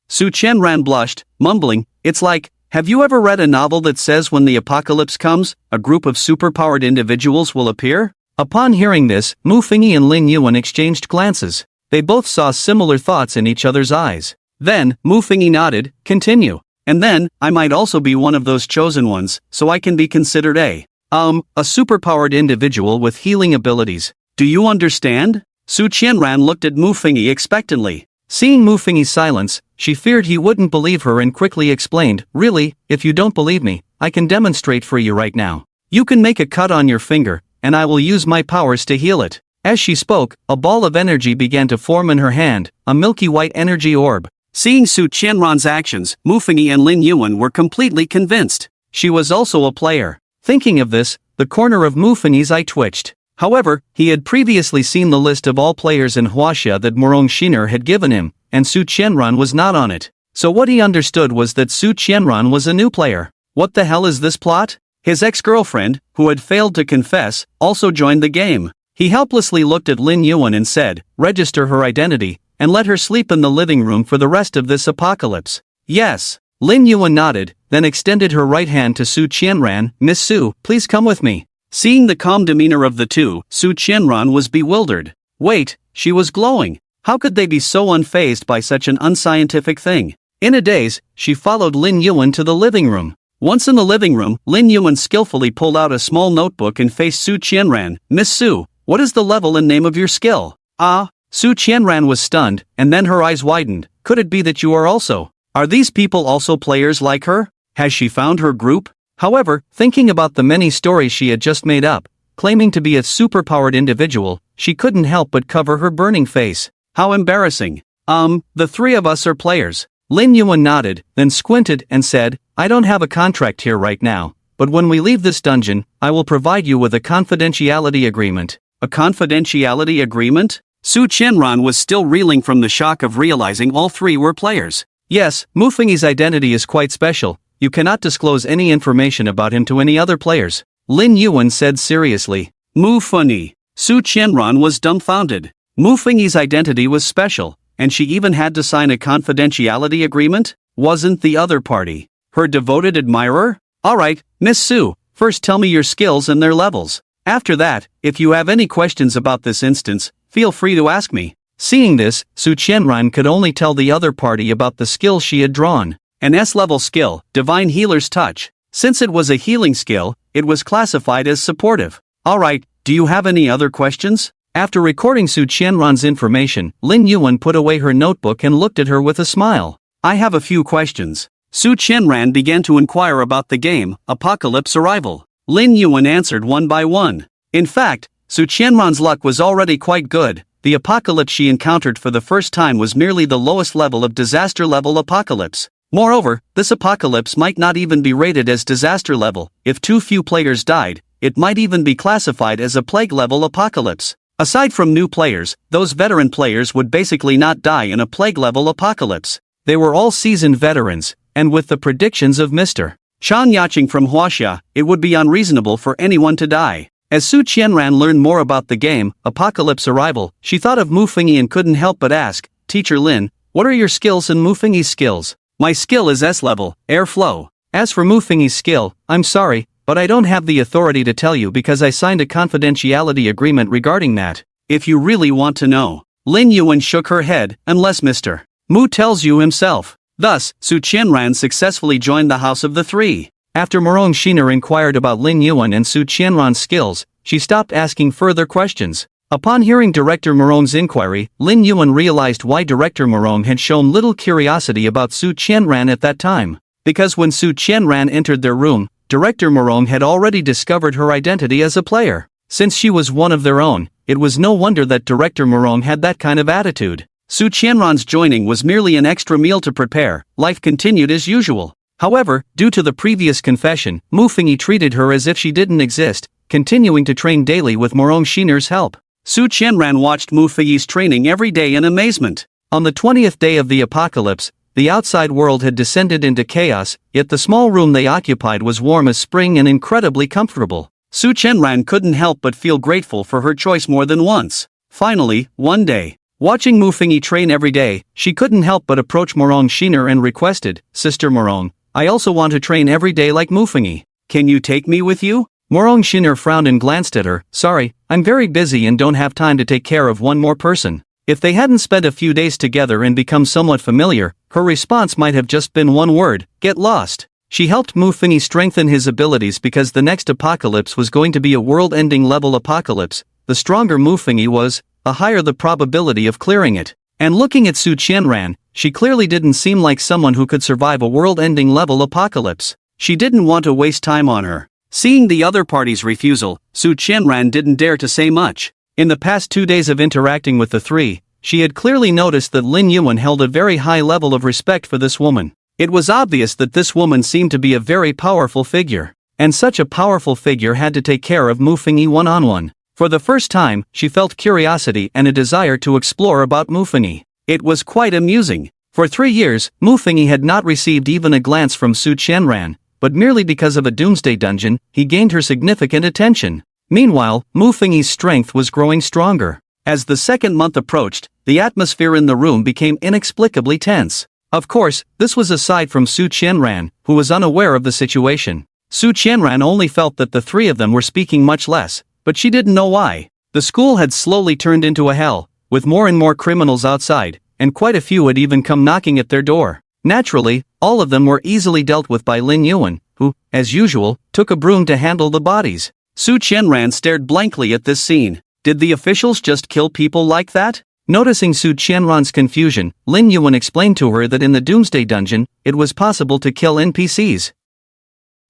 Su Qianran blushed, mumbling, it's like, have you ever read a novel that says when the apocalypse comes, a group of superpowered individuals will appear? Upon hearing this, Muffingy and Lin Yuan exchanged glances. They both saw similar thoughts in each other's eyes. Then, Muffingy nodded, continue. And then, I might also be one of those chosen ones, so I can be considered a superpowered individual with healing abilities. Do you understand? Su Qianran looked at Mu Fengyi expectantly. Seeing Mu Fengyi's silence, she feared he wouldn't believe her and quickly explained, "Really, if you don't believe me, I can demonstrate for you right now. You can make a cut on your finger, and I will use my powers to heal it." As she spoke, a ball of energy began to form in her hand, a milky white energy orb. Seeing Su Qianran's actions, Mu Fengyi and Lin Yuan were completely convinced. She was also a player. Thinking of this, the corner of Mu Fengyi's eye twitched. However, he had previously seen the list of all players in Huaxia that Morong Shiner had given him, and Su Qianran was not on it. So what he understood was that Su Qianran was a new player. What the hell is this plot? His ex-girlfriend, who had failed to confess, also joined the game. He helplessly looked at Lin Yuan and said, "Register her identity, and let her sleep in the living room for the rest of this apocalypse." "Yes." Lin Yuan nodded, then extended her right hand to Su Qianran. "Miss Su, please come with me." Seeing the calm demeanor of the two, Su Qianran was bewildered. Wait, she was glowing. How could they be so unfazed by such an unscientific thing? In a daze, she followed Lin Yuan to the living room. Once in the living room, Lin Yuan skillfully pulled out a small notebook and faced Su Qianran. "Miss Su, what is the level and name of your skill?" "Ah." Su Qianran was stunned, and then her eyes widened. "Could it be that you are also? Are these people also players like her? Has she found her group?" However, thinking about the many stories she had just made up, claiming to be a superpowered individual, she couldn't help but cover her burning face. How embarrassing. The three of us are players." Lin Yuan nodded, then squinted and said, "I don't have a contract here right now, but when we leave this dungeon, I will provide you with a confidentiality agreement." A confidentiality agreement? Su Qianran was still reeling from the shock of realizing all three were players. "Yes, Mu Fengyi's identity is quite special. You cannot disclose any information about him to any other players," Lin Yuan said seriously. Mu Fengyi. Su Qianran was dumbfounded. Mu Fengyi's identity was special, and she even had to sign a confidentiality agreement? Wasn't the other party her devoted admirer? "Alright, Miss Su, first tell me your skills and their levels. After that, if you have any questions about this instance, feel free to ask me." Seeing this, Su Qianran could only tell the other party about the skill she had drawn. An S-level skill, Divine Healer's Touch. Since it was a healing skill, it was classified as supportive. "Alright, do you have any other questions?" After recording Su Qianran's information, Lin Yuan put away her notebook and looked at her with a smile. "I have a few questions." Su Qianran began to inquire about the game, Apocalypse Arrival. Lin Yuan answered one by one. In fact, Su Qianran's luck was already quite good. The apocalypse she encountered for the first time was merely the lowest level of disaster level apocalypse. Moreover, this apocalypse might not even be rated as disaster level. If too few players died, it might even be classified as a plague level apocalypse. Aside from new players, those veteran players would basically not die in a plague level apocalypse. They were all seasoned veterans, and with the predictions of Mr. Chan Yaching from Huaxia, it would be unreasonable for anyone to die. As Su Qianran learned more about the game, Apocalypse Arrival, she thought of Mu Fengyi and couldn't help but ask, "Teacher Lin, what are your skills and Mu Fengyi's skills?" "My skill is S-level, air flow." As for Mu Fengyi's skill, "I'm sorry, but I don't have the authority to tell you because I signed a confidentiality agreement regarding that." "If you really want to know." Lin Yuan shook her head, "Unless Mr. Mu tells you himself." Thus, Su Qianran successfully joined the house of the three. After Morong Shiner inquired about Lin Yuan and Su Qianran's skills, she stopped asking further questions. Upon hearing Director Morong's inquiry, Lin Yuan realized why Director Morong had shown little curiosity about Su Qianran at that time. Because when Su Qianran entered their room, Director Morong had already discovered her identity as a player. Since she was one of their own, it was no wonder that Director Morong had that kind of attitude. Su Qianran's joining was merely an extra meal to prepare. Life continued as usual. However, due to the previous confession, Mu Fengyi treated her as if she didn't exist, continuing to train daily with Morong Shiner's help. Su Qianran watched Mu Fengyi's training every day in amazement. On the 20th day of the apocalypse, the outside world had descended into chaos, yet the small room they occupied was warm as spring and incredibly comfortable. Su Qianran couldn't help but feel grateful for her choice more than once. Finally, one day, watching Mu Fengyi train every day, she couldn't help but approach Morong Shiner and requested, "Sister Morong, I also want to train every day like Mu Fengyi. Can you take me with you?" Morong Shiner frowned and glanced at her. "Sorry, I'm very busy and don't have time to take care of one more person." If they hadn't spent a few days together and become somewhat familiar, her response might have just been one word: get lost. She helped Mu Fengyi strengthen his abilities because the next apocalypse was going to be a world-ending level apocalypse. The stronger Mu Fengyi was, the higher the probability of clearing it. And looking at Su Qianran, she clearly didn't seem like someone who could survive a world-ending level apocalypse. She didn't want to waste time on her. Seeing the other party's refusal, Su Qianran didn't dare to say much. In the past 2 days of interacting with the three, she had clearly noticed that Lin Yuan held a very high level of respect for this woman. It was obvious that this woman seemed to be a very powerful figure. And such a powerful figure had to take care of Mu Fengyi one-on-one. For the first time, she felt curiosity and a desire to explore about Mu Fengyi. It was quite amusing. For 3 years, Mu Fengyi had not received even a glance from Su Qianran, but merely because of a Doomsday dungeon, he gained her significant attention. Meanwhile, Mu Fengyi's strength was growing stronger. As the second month approached, the atmosphere in the room became inexplicably tense. Of course, this was aside from Su Qianran, who was unaware of the situation. Su Qianran only felt that the three of them were speaking much less, but she didn't know why. The school had slowly turned into a hell, with more and more criminals outside, and quite a few had even come knocking at their door. Naturally, all of them were easily dealt with by Lin Yuan, who, as usual, took a broom to handle the bodies. Su Qianran stared blankly at this scene. Did the officials just kill people like that? Noticing Su Qianran's confusion, Lin Yuan explained to her that in the Doomsday dungeon, it was possible to kill NPCs.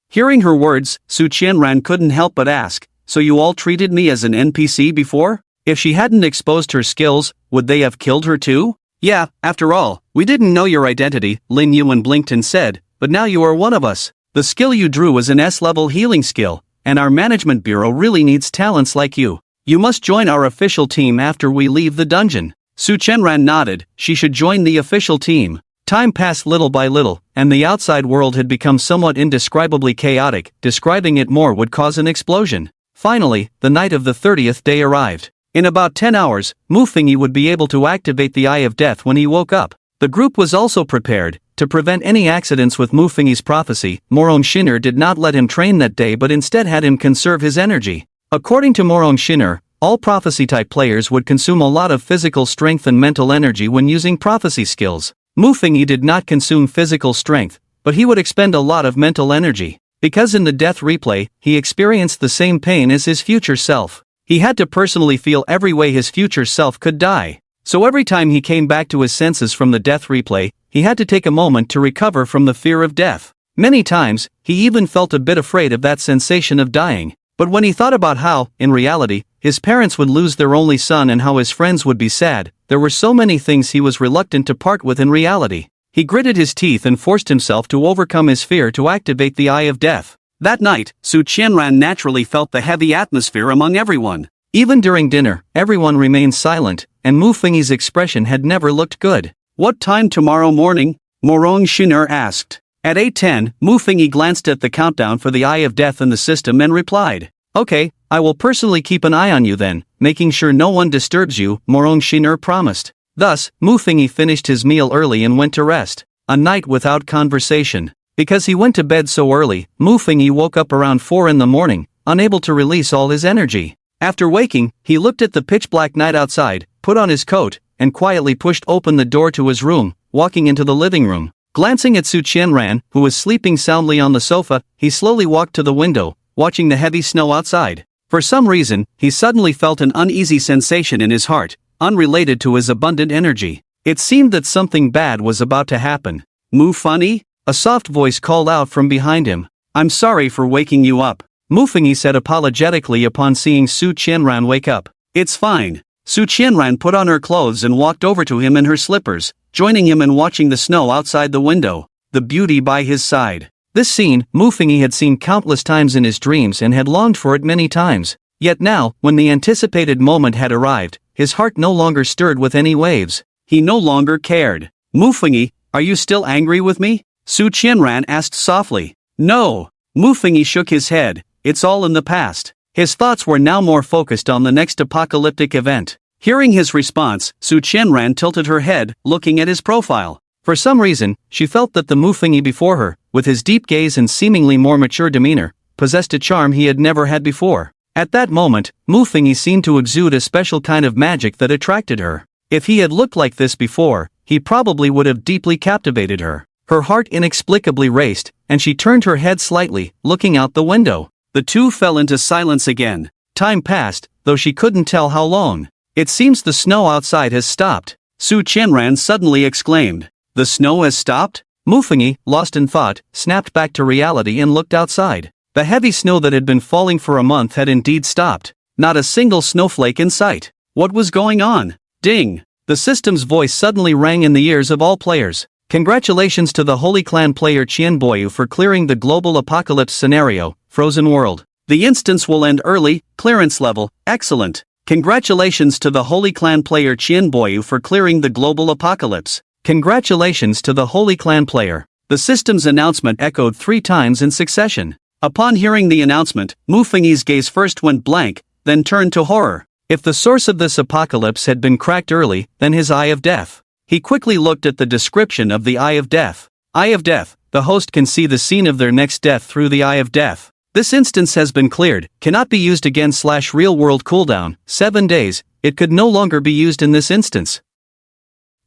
Hearing her words, Su Qianran couldn't help but ask, "So you all treated me as an NPC before? If she hadn't exposed her skills, would they have killed her too?" "Yeah, after all, we didn't know your identity," Lin Yuan blinked and said, "but now you are one of us. The skill you drew is an S-level healing skill, and our management bureau really needs talents like you. You must join our official team after we leave the dungeon." Su Qianran nodded. She should join the official team. Time passed little by little, and the outside world had become somewhat indescribably chaotic. Describing it more would cause an explosion. Finally, the night of the 30th day arrived. In about 10 hours, Mu Fengyi would be able to activate the Eye of Death when he woke up. The group was also prepared. To prevent any accidents with Mu Fengyi's prophecy, Morong Shinner did not let him train that day but instead had him conserve his energy. According to Morong Shinner, all prophecy-type players would consume a lot of physical strength and mental energy when using prophecy skills. Mu Fengyi did not consume physical strength, but he would expend a lot of mental energy. Because in the death replay, he experienced the same pain as his future self. He had to personally feel every way his future self could die. So every time he came back to his senses from the death replay, he had to take a moment to recover from the fear of death. Many times, he even felt a bit afraid of that sensation of dying. But when he thought about how, in reality, his parents would lose their only son and how his friends would be sad, there were so many things he was reluctant to part with in reality. He gritted his teeth and forced himself to overcome his fear to activate the Eye of Death. That night, Su Qianran naturally felt the heavy atmosphere among everyone. Even during dinner, everyone remained silent, and Mu Fengyi's expression had never looked good. "What time tomorrow morning?" Morong Shinner asked. At 8:10, Mu Fengyi glanced at the countdown for the Eye of Death in the system and replied, "Okay, I will personally keep an eye on you then, making sure no one disturbs you," Morong Shinner promised. Thus, Mu Fengyi finished his meal early and went to rest. A night without conversation. Because he went to bed so early, Mu Fengyi woke up around 4 in the morning, unable to release all his energy. After waking, he looked at the pitch-black night outside, put on his coat, and quietly pushed open the door to his room, walking into the living room. Glancing at Su Qianran, who was sleeping soundly on the sofa, he slowly walked to the window, watching the heavy snow outside. For some reason, he suddenly felt an uneasy sensation in his heart, unrelated to his abundant energy. It seemed that something bad was about to happen. "Mu Fengyi?" A soft voice called out from behind him. "I'm sorry for waking you up," Mu Fengyi said apologetically upon seeing Su Qianran wake up. "It's fine." Su Qianran put on her clothes and walked over to him in her slippers, joining him in watching the snow outside the window, the beauty by his side. This scene, Mu Fengyi had seen countless times in his dreams and had longed for it many times. Yet now, when the anticipated moment had arrived, his heart no longer stirred with any waves. He no longer cared. "Mu Fengyi, are you still angry with me?" Su Qianran asked softly. "No." Mu Fengyi shook his head. "It's all in the past." His thoughts were now more focused on the next apocalyptic event. Hearing his response, Su Qianran tilted her head, looking at his profile. For some reason, she felt that the Mu Fengyi before her, with his deep gaze and seemingly more mature demeanor, possessed a charm he had never had before. At that moment, Mu Fengyi seemed to exude a special kind of magic that attracted her. If he had looked like this before, he probably would have deeply captivated her. Her heart inexplicably raced, and she turned her head slightly, looking out the window. The two fell into silence again. Time passed, though she couldn't tell how long. It seems the snow outside has stopped, Su Qianran suddenly exclaimed. The snow has stopped? Mufengi, lost in thought, snapped back to reality and looked outside. The heavy snow that had been falling for a month had indeed stopped. Not a single snowflake in sight. What was going on? Ding! The system's voice suddenly rang in the ears of all players. Congratulations to the Holy Clan player Qianboyu for clearing the global apocalypse scenario, Frozen World. The instance will end early, clearance level, excellent. Congratulations to the Holy Clan player Qianboyu for clearing the global apocalypse. Congratulations to the Holy Clan player. The system's announcement echoed 3 times in succession. Upon hearing the announcement, Mufengi's gaze first went blank, then turned to horror. If the source of this apocalypse had been cracked early, then his Eye of Death. He quickly looked at the description of the Eye of Death. Eye of Death. The host can see the scene of their next death through the Eye of Death. This instance has been cleared, cannot be used again / real world cooldown, 7 days, it could no longer be used in this instance.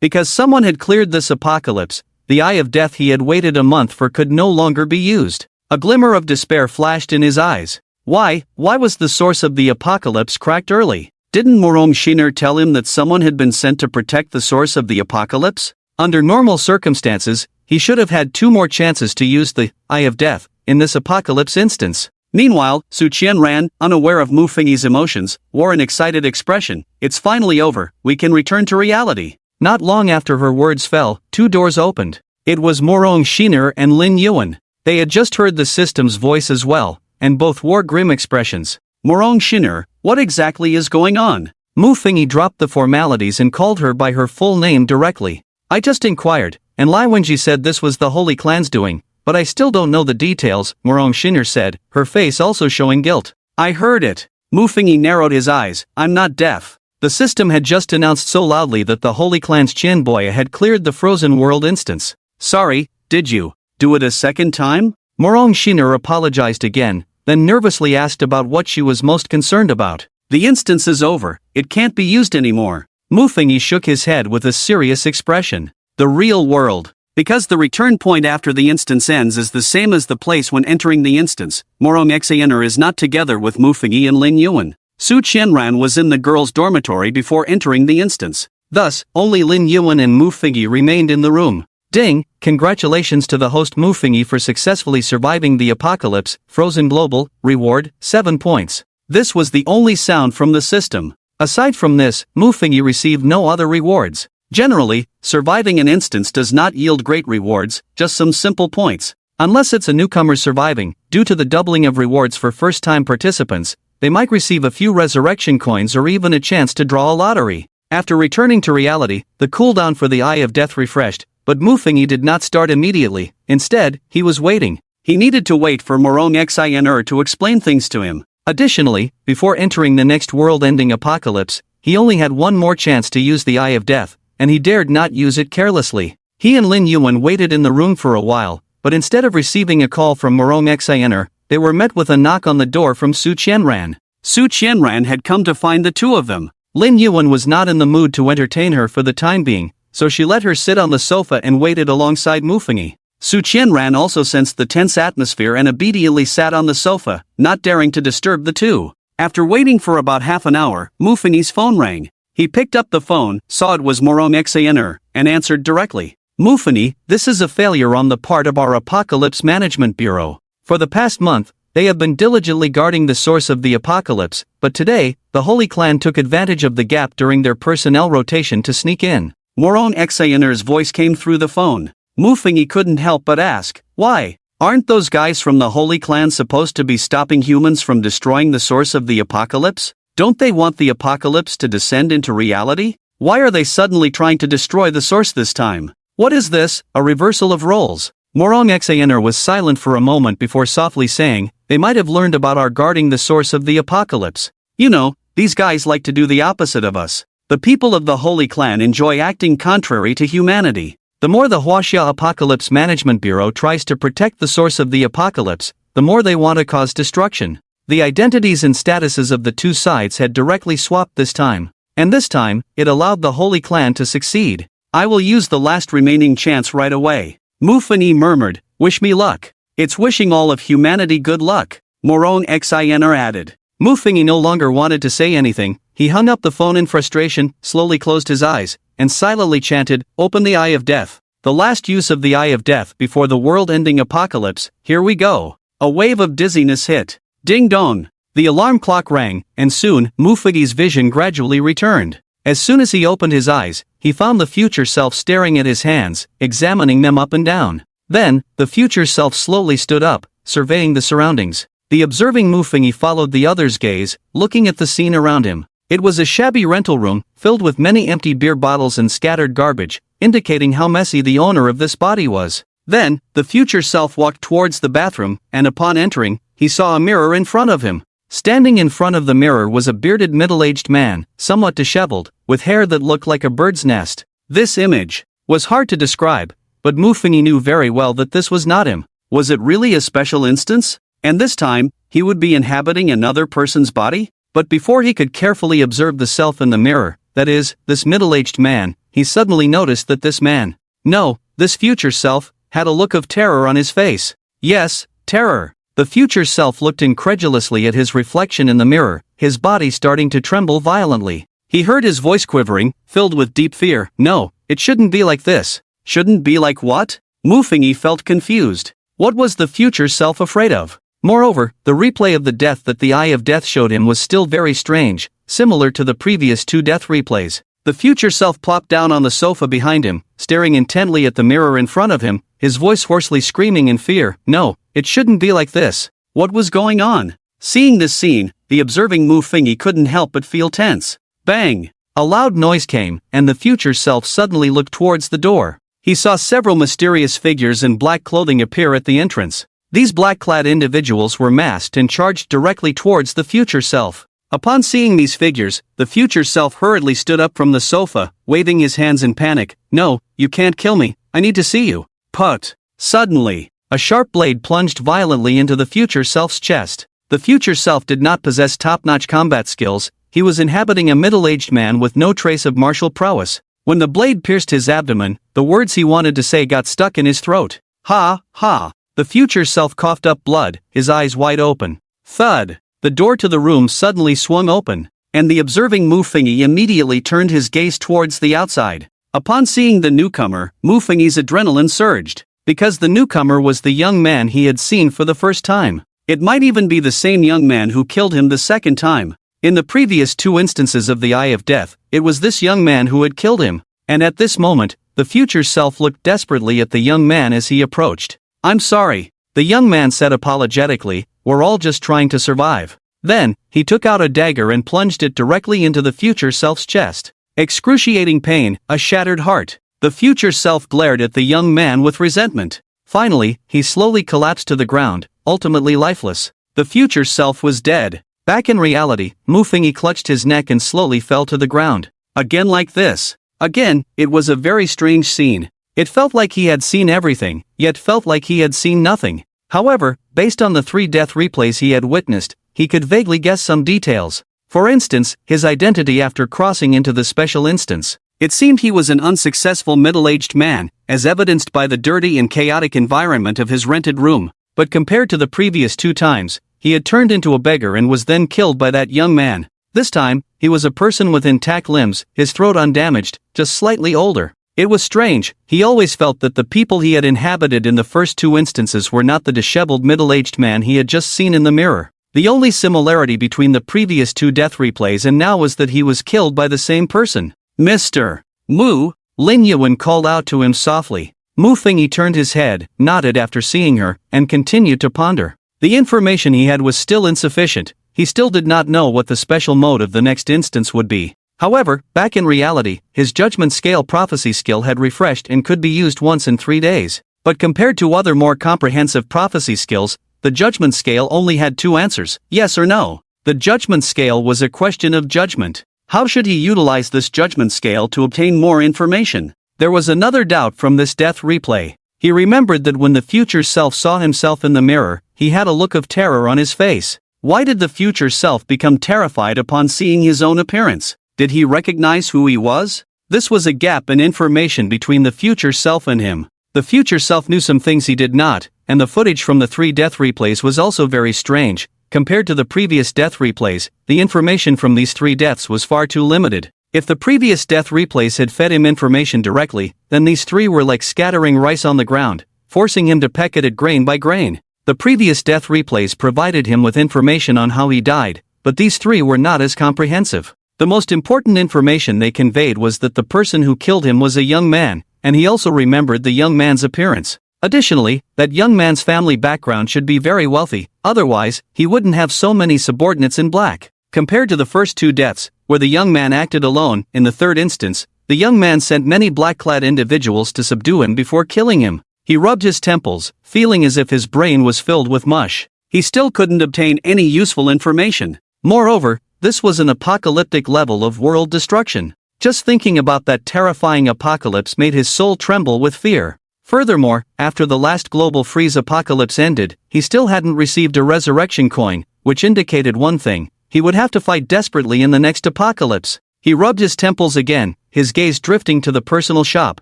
Because someone had cleared this apocalypse, the Eye of Death he had waited a month for could no longer be used. A glimmer of despair flashed in his eyes. Why was the source of the apocalypse cracked early? Didn't Morong Shiner tell him that someone had been sent to protect the source of the apocalypse? Under normal circumstances, he should have had 2 more chances to use the Eye of Death in this apocalypse instance. Meanwhile, Su Qianran, unaware of Mufengi's emotions, wore an excited expression. It's finally over, we can return to reality. Not long after her words fell, 2 doors opened. It was Morong Shiner and Lin Yuan. They had just heard the system's voice as well, and both wore grim expressions. Morong Shiner, what exactly is going on? Mufengi dropped the formalities and called her by her full name directly. I just inquired, and Lai Wenji said this was the Holy Clan's doing, but I still don't know the details, Morong Shiner said, her face also showing guilt. I heard it. Mufengi narrowed his eyes. I'm not deaf. The system had just announced so loudly that the Holy Clan's Qianboyu had cleared the Frozen World instance. Sorry, did you do it a second time? Morong Shiner apologized again, then nervously asked about what she was most concerned about. The instance is over, it can't be used anymore. Mufengi shook his head with a serious expression. The real world. Because the return point after the instance ends is the same as the place when entering the instance, Morong Xaner is not together with Mufengi and Lin Yuan. Su Qianran was in the girls' dormitory before entering the instance. Thus, only Lin Yuan and Mufengi remained in the room. Ding! Congratulations to the host Mufengi for successfully surviving the apocalypse, Frozen Global, reward, 7 points. This was the only sound from the system. Aside from this, Mufengi received no other rewards. Generally, surviving an instance does not yield great rewards, just some simple points. Unless it's a newcomer surviving, due to the doubling of rewards for first-time participants, they might receive a few resurrection coins or even a chance to draw a lottery. After returning to reality, the cooldown for the Eye of Death refreshed, but Mufengi did not start immediately. Instead, he was waiting. He needed to wait for Morong Xiner to explain things to him. Additionally, before entering the next world-ending apocalypse, he only had 1 more chance to use the Eye of Death, and he dared not use it carelessly. He and Lin Yuan waited in the room for a while, but instead of receiving a call from Morong Xiner, they were met with a knock on the door from Su Qianran. Su Qianran had come to find the 2 of them. Lin Yuan was not in the mood to entertain her for the time being, so she let her sit on the sofa and waited alongside Mufengi. Su Qianran also sensed the tense atmosphere and obediently sat on the sofa, not daring to disturb the 2. After waiting for about half an hour, Mufengi's phone rang. He picked up the phone, saw it was Morong Xiner, and answered directly. Mufengi, this is a failure on the part of our Apocalypse Management Bureau. For the past month, they have been diligently guarding the source of the apocalypse, but today, the Holy Clan took advantage of the gap during their personnel rotation to sneak in. Morong Xiner's voice came through the phone. Mufengi couldn't help but ask, why? Aren't those guys from the Holy Clan supposed to be stopping humans from destroying the source of the apocalypse? Don't they want the apocalypse to descend into reality? Why are they suddenly trying to destroy the source this time? What is this, a reversal of roles? Morong Xiner was silent for a moment before softly saying, they might have learned about our guarding the source of the apocalypse. You know, these guys like to do the opposite of us. The people of the Holy Clan enjoy acting contrary to humanity. The more the Huaxia Apocalypse Management Bureau tries to protect the source of the apocalypse, the more they want to cause destruction. The identities and statuses of the 2 sides had directly swapped this time. And this time, it allowed the Holy Clan to succeed. I will use the last remaining chance right away. Mufengi murmured, wish me luck. It's wishing all of humanity good luck, Morong Xiner added. Mufengi no longer wanted to say anything, he hung up the phone in frustration, slowly closed his eyes, and silently chanted, "Open the Eye of Death." The last use of the Eye of Death before the world-ending apocalypse. Here we go. A wave of dizziness hit. Ding dong. The alarm clock rang, and soon, Mufugi's vision gradually returned. As soon as he opened his eyes, he found the future self staring at his hands, examining them up and down. Then, the future self slowly stood up, surveying the surroundings. The observing Mufugi followed the other's gaze, looking at the scene around him. It was a shabby rental room, filled with many empty beer bottles and scattered garbage, indicating how messy the owner of this body was. Then, the future self walked towards the bathroom, and upon entering, he saw a mirror in front of him. Standing in front of the mirror was a bearded middle-aged man, somewhat disheveled, with hair that looked like a bird's nest. This image was hard to describe, but Mufugi knew very well that this was not him. Was it really a special instance? And this time, he would be inhabiting another person's body? But before he could carefully observe the self in the mirror, that is, this middle-aged man, he suddenly noticed that this man, no, this future self, had a look of terror on his face. Yes, terror. The future self looked incredulously at his reflection in the mirror, his body starting to tremble violently. He heard his voice quivering, filled with deep fear. No, it shouldn't be like this. Shouldn't be like what? Mufugi felt confused. What was the future self afraid of? Moreover, the replay of the death that the Eye of Death showed him was still very strange, similar to the previous two death replays. The future self plopped down on the sofa behind him, staring intently at the mirror in front of him, his voice hoarsely screaming in fear. No, it shouldn't be like this. What was going on? Seeing this scene, the observing Mufugi couldn't help but feel tense. Bang! A loud noise came, and the future self suddenly looked towards the door. He saw several mysterious figures in black clothing appear at the entrance. These black-clad individuals were masked and charged directly towards the future self. Upon seeing these figures, the future self hurriedly stood up from the sofa, waving his hands in panic. No, you can't kill me, I need to see you. Put. Suddenly, a sharp blade plunged violently into the future self's chest. The future self did not possess top-notch combat skills, he was inhabiting a middle-aged man with no trace of martial prowess. When the blade pierced his abdomen, the words he wanted to say got stuck in his throat. Ha, ha. The future self coughed up blood, his eyes wide open. Thud. The door to the room suddenly swung open, and the observing Mufugi immediately turned his gaze towards the outside. Upon seeing the newcomer, Mufugi's adrenaline surged, because the newcomer was the young man he had seen for the first time. It might even be the same young man who killed him the second time. In the previous two instances of the Eye of Death, it was this young man who had killed him, and at this moment, the future self looked desperately at the young man as he approached. "I'm sorry," the young man said apologetically, "we're all just trying to survive." Then, he took out a dagger and plunged it directly into the future self's chest. Excruciating pain, a shattered heart. The future self glared at the young man with resentment. Finally, he slowly collapsed to the ground, ultimately lifeless. The future self was dead. Back in reality, Mufugi clutched his neck and slowly fell to the ground. Again like this. Again, it was a very strange scene. It felt like he had seen everything, yet felt like he had seen nothing. However, based on the 3 death replays he had witnessed, he could vaguely guess some details. For instance, his identity after crossing into the special instance. It seemed he was an unsuccessful middle-aged man, as evidenced by the dirty and chaotic environment of his rented room. But compared to the previous 2 times, he had turned into a beggar and was then killed by that young man. This time, he was a person with intact limbs, his throat undamaged, just slightly older. It was strange, he always felt that the people he had inhabited in the first 2 instances were not the disheveled middle-aged man he had just seen in the mirror. The only similarity between the previous 2 death replays and now was that he was killed by the same person. "Mr. Mu," Lin Yuan called out to him softly. Mufugi turned his head, nodded after seeing her, and continued to ponder. The information he had was still insufficient, he still did not know what the special mode of the next instance would be. However, back in reality, his judgment scale prophecy skill had refreshed and could be used once in 3 days. But compared to other more comprehensive prophecy skills, the judgment scale only had 2 answers, yes or no. The judgment scale was a question of judgment. How should he utilize this judgment scale to obtain more information? There was another doubt from this death replay. He remembered that when the future self saw himself in the mirror, he had a look of terror on his face. Why did the future self become terrified upon seeing his own appearance? Did he recognize who he was? This was a gap in information between the future self and him. The future self knew some things he did not, and the footage from the 3 death replays was also very strange, Compared to the previous death replays, the information from these 3 deaths was far too limited. If the previous death replays had fed him information directly, then these 3 were like scattering rice on the ground, forcing him to peck at it grain by grain. The previous death replays provided him with information on how he died, but these 3 were not as comprehensive. The most important information they conveyed was that the person who killed him was a young man, and he also remembered the young man's appearance. Additionally, that young man's family background should be very wealthy, otherwise, he wouldn't have so many subordinates in black. Compared to the first 2 deaths, where the young man acted alone, in the third instance, the young man sent many black-clad individuals to subdue him before killing him. He rubbed his temples, feeling as if his brain was filled with mush. He still couldn't obtain any useful information. Moreover, this was an apocalyptic level of world destruction. Just thinking about that terrifying apocalypse made his soul tremble with fear. Furthermore, after the last global freeze apocalypse ended, he still hadn't received a resurrection coin, which indicated one thing: he would have to fight desperately in the next apocalypse. He rubbed his temples again, his gaze drifting to the personal shop.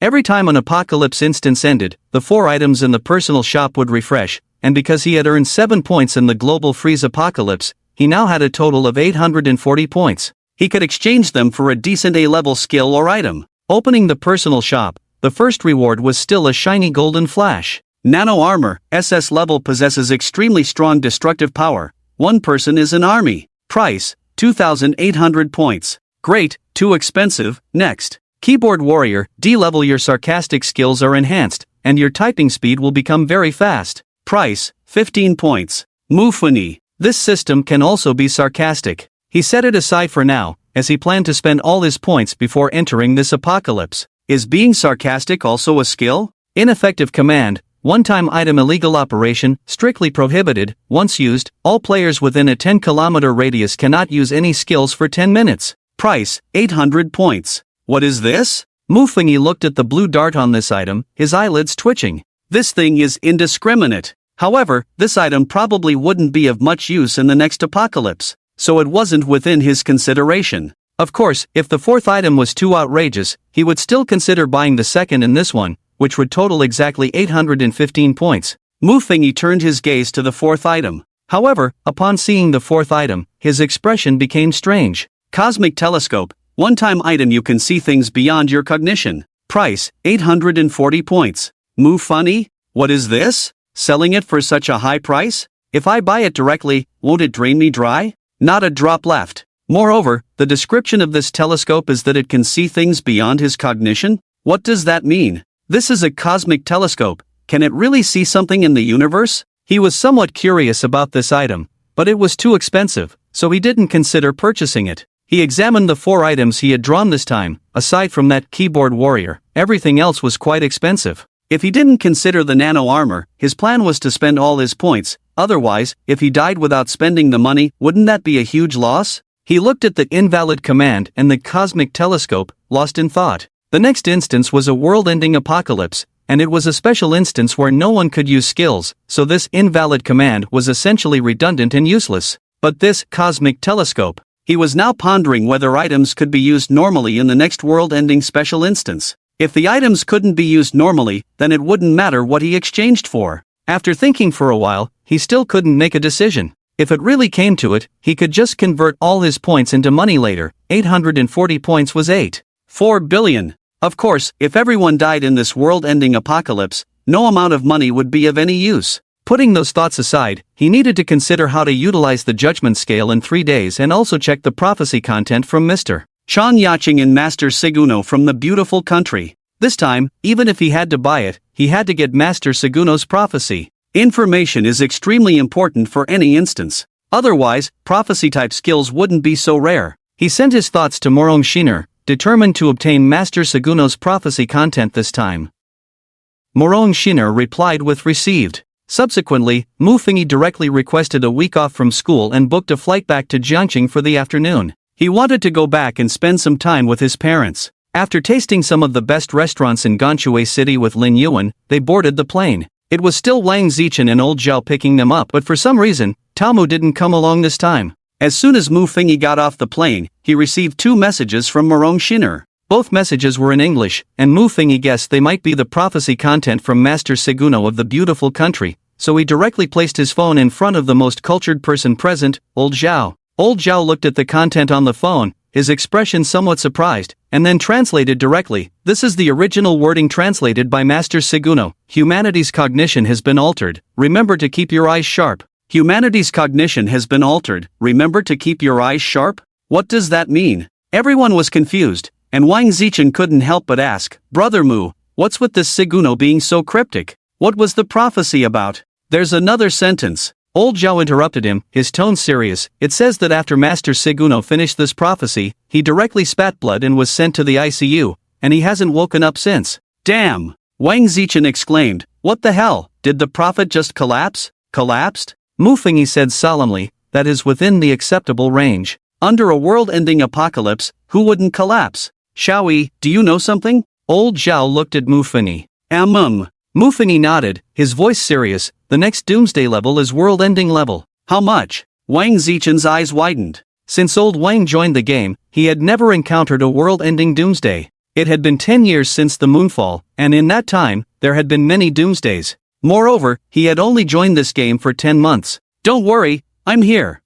Every time an apocalypse instance ended, the 4 items in the personal shop would refresh, and because he had earned 7 points in the global freeze apocalypse, he now had a total of 840 points. He could exchange them for a decent A-level skill or item. Opening the personal shop, the first reward was still a shiny golden flash. Nano armor, Sss-Level possesses extremely strong destructive power. 1 person is an army. Price, 2,800 points. Great, too expensive. Next. Keyboard warrior, D-level. Your sarcastic skills are enhanced, and your typing speed will become very fast. Price, 15 points. Mufuni. This system can also be sarcastic. He set it aside for now, as he planned to spend all his points before entering this apocalypse. Is being sarcastic also a skill? Ineffective command, one-time item. Illegal operation, strictly prohibited. Once used, all players within a 10-kilometer radius cannot use any skills for 10 minutes. Price, 800 points. What is this? Mufingi looked at the blue dart on this item, his eyelids twitching. This thing is indiscriminate. However, this item probably wouldn't be of much use in the next apocalypse, so it wasn't within his consideration. Of course, if the 4th item was too outrageous, he would still consider buying the second in this one, which would total exactly 815 points. Mufingi turned his gaze to the 4th item. However, upon seeing the 4th item, his expression became strange. Cosmic telescope, one-time item. You can see things beyond your cognition. Price, 840 points. Mufuni? What is this? Selling it for such a high price? If I buy it directly, won't it drain me dry? Not a drop left. Moreover, the description of this telescope is that it can see things beyond his cognition? What does that mean? This is a cosmic telescope. Can it really see something in the universe? He was somewhat curious about this item, but it was too expensive, so he didn't consider purchasing it. He examined the 4 items he had drawn this time. Aside from that keyboard warrior, everything else was quite expensive. If he didn't consider the nano armor, his plan was to spend all his points. Otherwise, if he died without spending the money, wouldn't that be a huge loss? He looked at the invalid command and the cosmic telescope, lost in thought. The next instance was a world-ending apocalypse, and it was a special instance where no one could use skills, so this invalid command was essentially redundant and useless. But this cosmic telescope, he was now pondering whether items could be used normally in the next world-ending special instance. If the items couldn't be used normally, then it wouldn't matter what he exchanged for. After thinking for a while, he still couldn't make a decision. If it really came to it, he could just convert all his points into money later. 840 points was 4 billion. Of course, if everyone died in this world-ending apocalypse, no amount of money would be of any use. Putting those thoughts aside, he needed to consider how to utilize the judgment scale in 3 days and also check the prophecy content from Mr. Chan Yaching and Master Seguno from the beautiful country. This time, even if he had to buy it, he had to get Master Seguno's prophecy. Information is extremely important for any instance. Otherwise, prophecy-type skills wouldn't be so rare. He sent his thoughts to Morong Shiner, determined to obtain Master Seguno's prophecy content this time. Morong Shiner replied with received. Subsequently, Mufingi directly requested a week off from school and booked a flight back to Jiangxing for the afternoon. He wanted to go back and spend some time with his parents. After tasting some of the best restaurants in Ganshui City with Lin Yuan, they boarded the plane. It was still Wang Zichen and Old Zhao picking them up, but for some reason, Taomu didn't come along this time. As soon as Mufingi got off the plane, he received 2 messages from Morong Shiner. Both messages were in English, and Mufingi guessed they might be the prophecy content from Master Seguno of the beautiful country. so he directly placed his phone in front of the most cultured person present, Old Zhao. Old Zhao looked at the content on the phone, his expression somewhat surprised, and then translated directly. This is the original wording translated by Master Seguno. Humanity's cognition has been altered. Remember to keep your eyes sharp. Humanity's cognition has been altered. Remember to keep your eyes sharp? What does that mean? Everyone was confused, and Wang Zichen couldn't help but ask, Brother Mu, what's with this Seguno being so cryptic? What was the prophecy about? There's another sentence. Old Zhao interrupted him, his tone serious. It says that after Master Seguno finished this prophecy, he directly spat blood and was sent to the ICU, and he hasn't woken up since. Damn! Wang Zichen exclaimed, what the hell, did the prophet just collapse? Collapsed? Mu Fengyi said solemnly, that is within the acceptable range. Under a world-ending apocalypse, who wouldn't collapse? Xiaoyi, do you know something? Old Zhao looked at Mu Fengyi. Mu Fengyi nodded, his voice serious. The next Doomsday level is world-ending level. How much? Wang Zichen's eyes widened. Since old Wang joined the game, he had never encountered a world-ending Doomsday. It had been 10 years since the Moonfall, and in that time, there had been many Doomsdays. Moreover, he had only joined this game for 10 months. Don't worry, I'm here.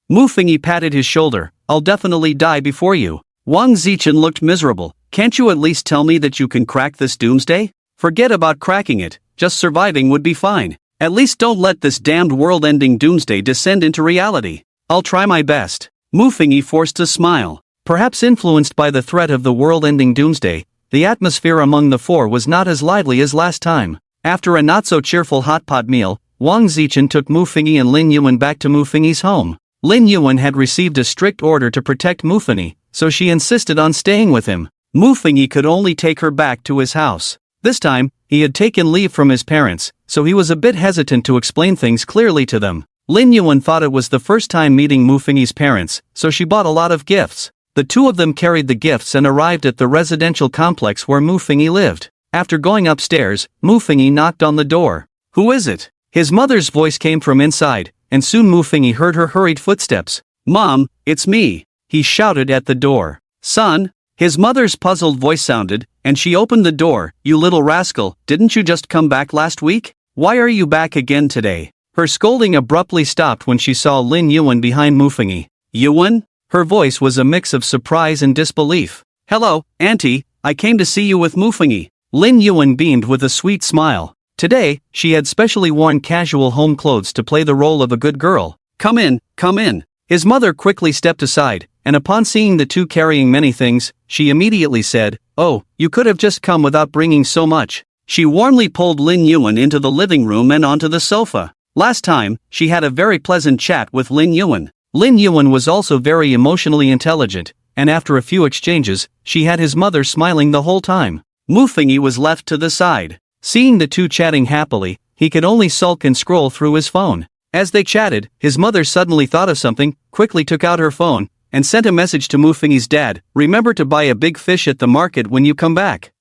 Mu Fengyi patted his shoulder. I'll definitely die before you. Wang Zichen looked miserable. Can't you at least tell me that you can crack this Doomsday? Forget about cracking it, just surviving would be fine. At least don't let this damned world-ending Doomsday descend into reality. I'll try my best. Mu Fengyi forced a smile. Perhaps influenced by the threat of the world-ending Doomsday, the atmosphere among the four was not as lively as last time. After a not-so-cheerful hot pot meal, Wang Zichen took Mu Fengyi and Lin Yuan back to Mu Fengyi's home. Lin Yuan had received a strict order to protect Mu Fengyi, so she insisted on staying with him. Mu Fengyi could only take her back to his house. This time, he had taken leave from his parents, so he was a bit hesitant to explain things clearly to them. Lin Yuan thought it was the first time meeting Mu Fengyi's parents, so she bought a lot of gifts. The two of them carried the gifts and arrived at the residential complex where Mu Fengyi lived. After going upstairs, Mu Fengyi knocked on the door. Who is it? His mother's voice came from inside, and soon Mu Fengyi heard her hurried footsteps. Mom, it's me, he shouted at the door. Son? His mother's puzzled voice sounded, and she opened the door. You little rascal, didn't you just come back last week? Why are you back again today? Her scolding abruptly stopped when she saw Lin Yuan behind Mu Fengyi. Yuan? Her voice was a mix of surprise and disbelief. Hello, Auntie, I came to see you with Mu Fengyi. Lin Yuan beamed with a sweet smile. Today, she had specially worn casual home clothes to play the role of a good girl. Come in, come in. His mother quickly stepped aside, and upon seeing the two carrying many things, she immediately said, Oh, you could have just come without bringing so much. She warmly pulled Lin Yuan into the living room and onto the sofa. Last time, she had a very pleasant chat with Lin Yuan. Lin Yuan was also very emotionally intelligent, and after a few exchanges, she had his mother smiling the whole time. Mu Fengyi was left to the side. Seeing the two chatting happily, he could only sulk and scroll through his phone. As they chatted, his mother suddenly thought of something, quickly took out her phone, and sent a message to Mu Fengyi's dad, remember to buy a big fish at the market when you come back.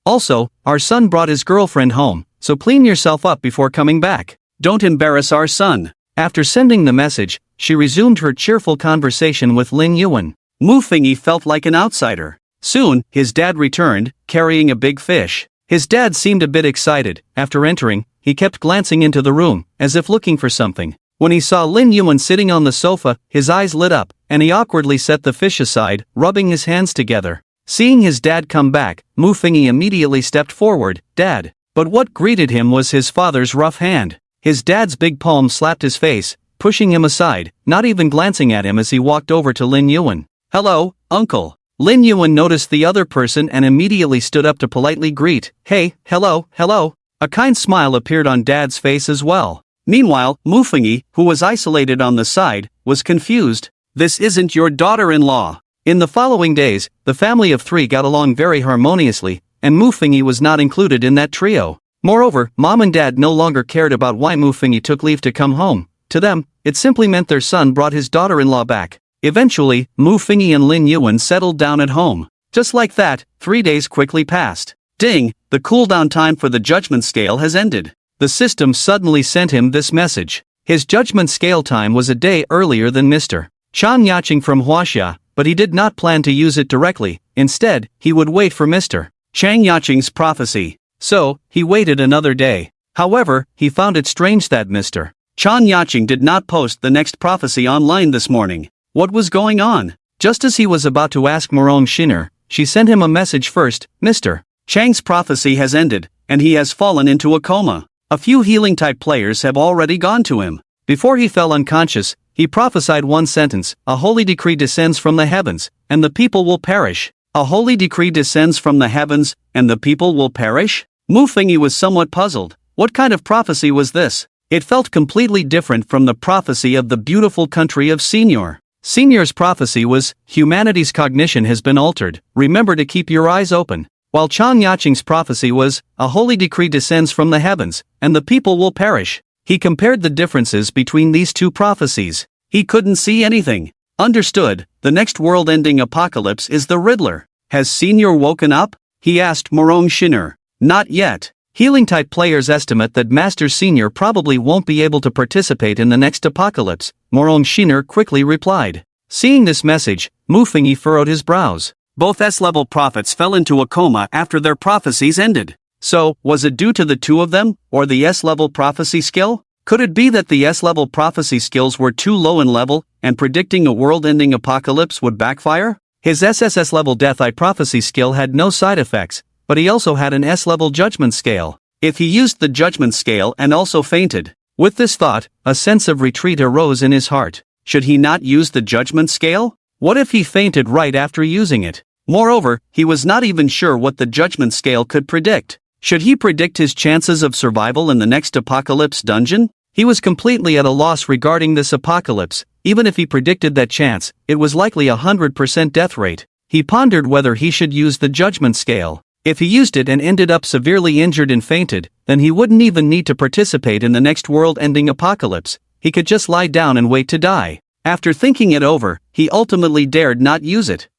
Also, our son brought his girlfriend home, so clean yourself up before coming back. Don't embarrass our son. After sending the message, she resumed her cheerful conversation with Lin Yuan. Mu Fengyi felt like an outsider. Soon, his dad returned, carrying a big fish. His dad seemed a bit excited. After entering, he kept glancing into the room, as if looking for something. When he saw Lin Yuan sitting on the sofa, his eyes lit up, and he awkwardly set the fish aside, rubbing his hands together. Seeing his dad come back, Mu Fengyi immediately stepped forward. Dad. But what greeted him was his father's rough hand. His dad's big palm slapped his face, pushing him aside, not even glancing at him as he walked over to Lin Yuan. Hello, uncle. Lin Yuan noticed the other person and immediately stood up to politely greet. Hey, hello, hello. A kind smile appeared on Dad's face as well. Meanwhile, Mu Fengyi, who was isolated on the side, was confused. This isn't your daughter-in-law. In the following days, the family of three got along very harmoniously, and Mu Fengyi was not included in that trio. Moreover, Mom and Dad no longer cared about why Mu Fengyi took leave to come home. To them, it simply meant their son brought his daughter-in-law back. Eventually, Mu Fengyi and Lin Yuan settled down at home. Just like that, 3 days quickly passed. Ding, the cooldown time for the judgment scale has ended. The system suddenly sent him this message. His judgment scale time was a day earlier than Mr. Chan Yaching from Huaxia, but he did not plan to use it directly. Instead, he would wait for Mr. Chang Yaching's prophecy. So, he waited another day. However, he found it strange that Mr. Chan Yaching did not post the next prophecy online this morning. What was going on? Just as he was about to ask Morong Shinner, she sent him a message first. Mr. Chang's prophecy has ended, and he has fallen into a coma. A few healing-type players have already gone to him. Before he fell unconscious, he prophesied one sentence: a holy decree descends from the heavens, and the people will perish. A holy decree descends from the heavens, and the people will perish? Mu Fengyi was somewhat puzzled. What kind of prophecy was this? It felt completely different from the prophecy of the beautiful country of Senior. Senior's prophecy was, humanity's cognition has been altered, remember to keep your eyes open. While Chan Yaching's prophecy was, a holy decree descends from the heavens, and the people will perish. He compared the differences between these two prophecies. He couldn't see anything. Understood, the next world-ending apocalypse is the Riddler. Has Senior woken up? He asked Morong Shinner. Not yet. Healing-type players estimate that Master Senior probably won't be able to participate in the next apocalypse, Morong Shinner quickly replied. Seeing this message, Mu Fengyi furrowed his brows. Both S-level prophets fell into a coma after their prophecies ended. So, was it due to the two of them, or the S-level prophecy skill? Could it be that the S-level prophecy skills were too low in level, and predicting a world-ending apocalypse would backfire? His SSS-level Death Eye prophecy skill had no side effects, but he also had an S-level judgment scale. If he used the judgment scale and also fainted. With this thought, a sense of retreat arose in his heart. Should he not use the judgment scale? What if he fainted right after using it? Moreover, he was not even sure what the judgment scale could predict. Should he predict his chances of survival in the next apocalypse dungeon? He was completely at a loss regarding this apocalypse. Even if he predicted that chance, it was likely 100% death rate. He pondered whether he should use the judgment scale. If he used it and ended up severely injured and fainted, then he wouldn't even need to participate in the next world-ending apocalypse. He could just lie down and wait to die. After thinking it over, he ultimately dared not use it.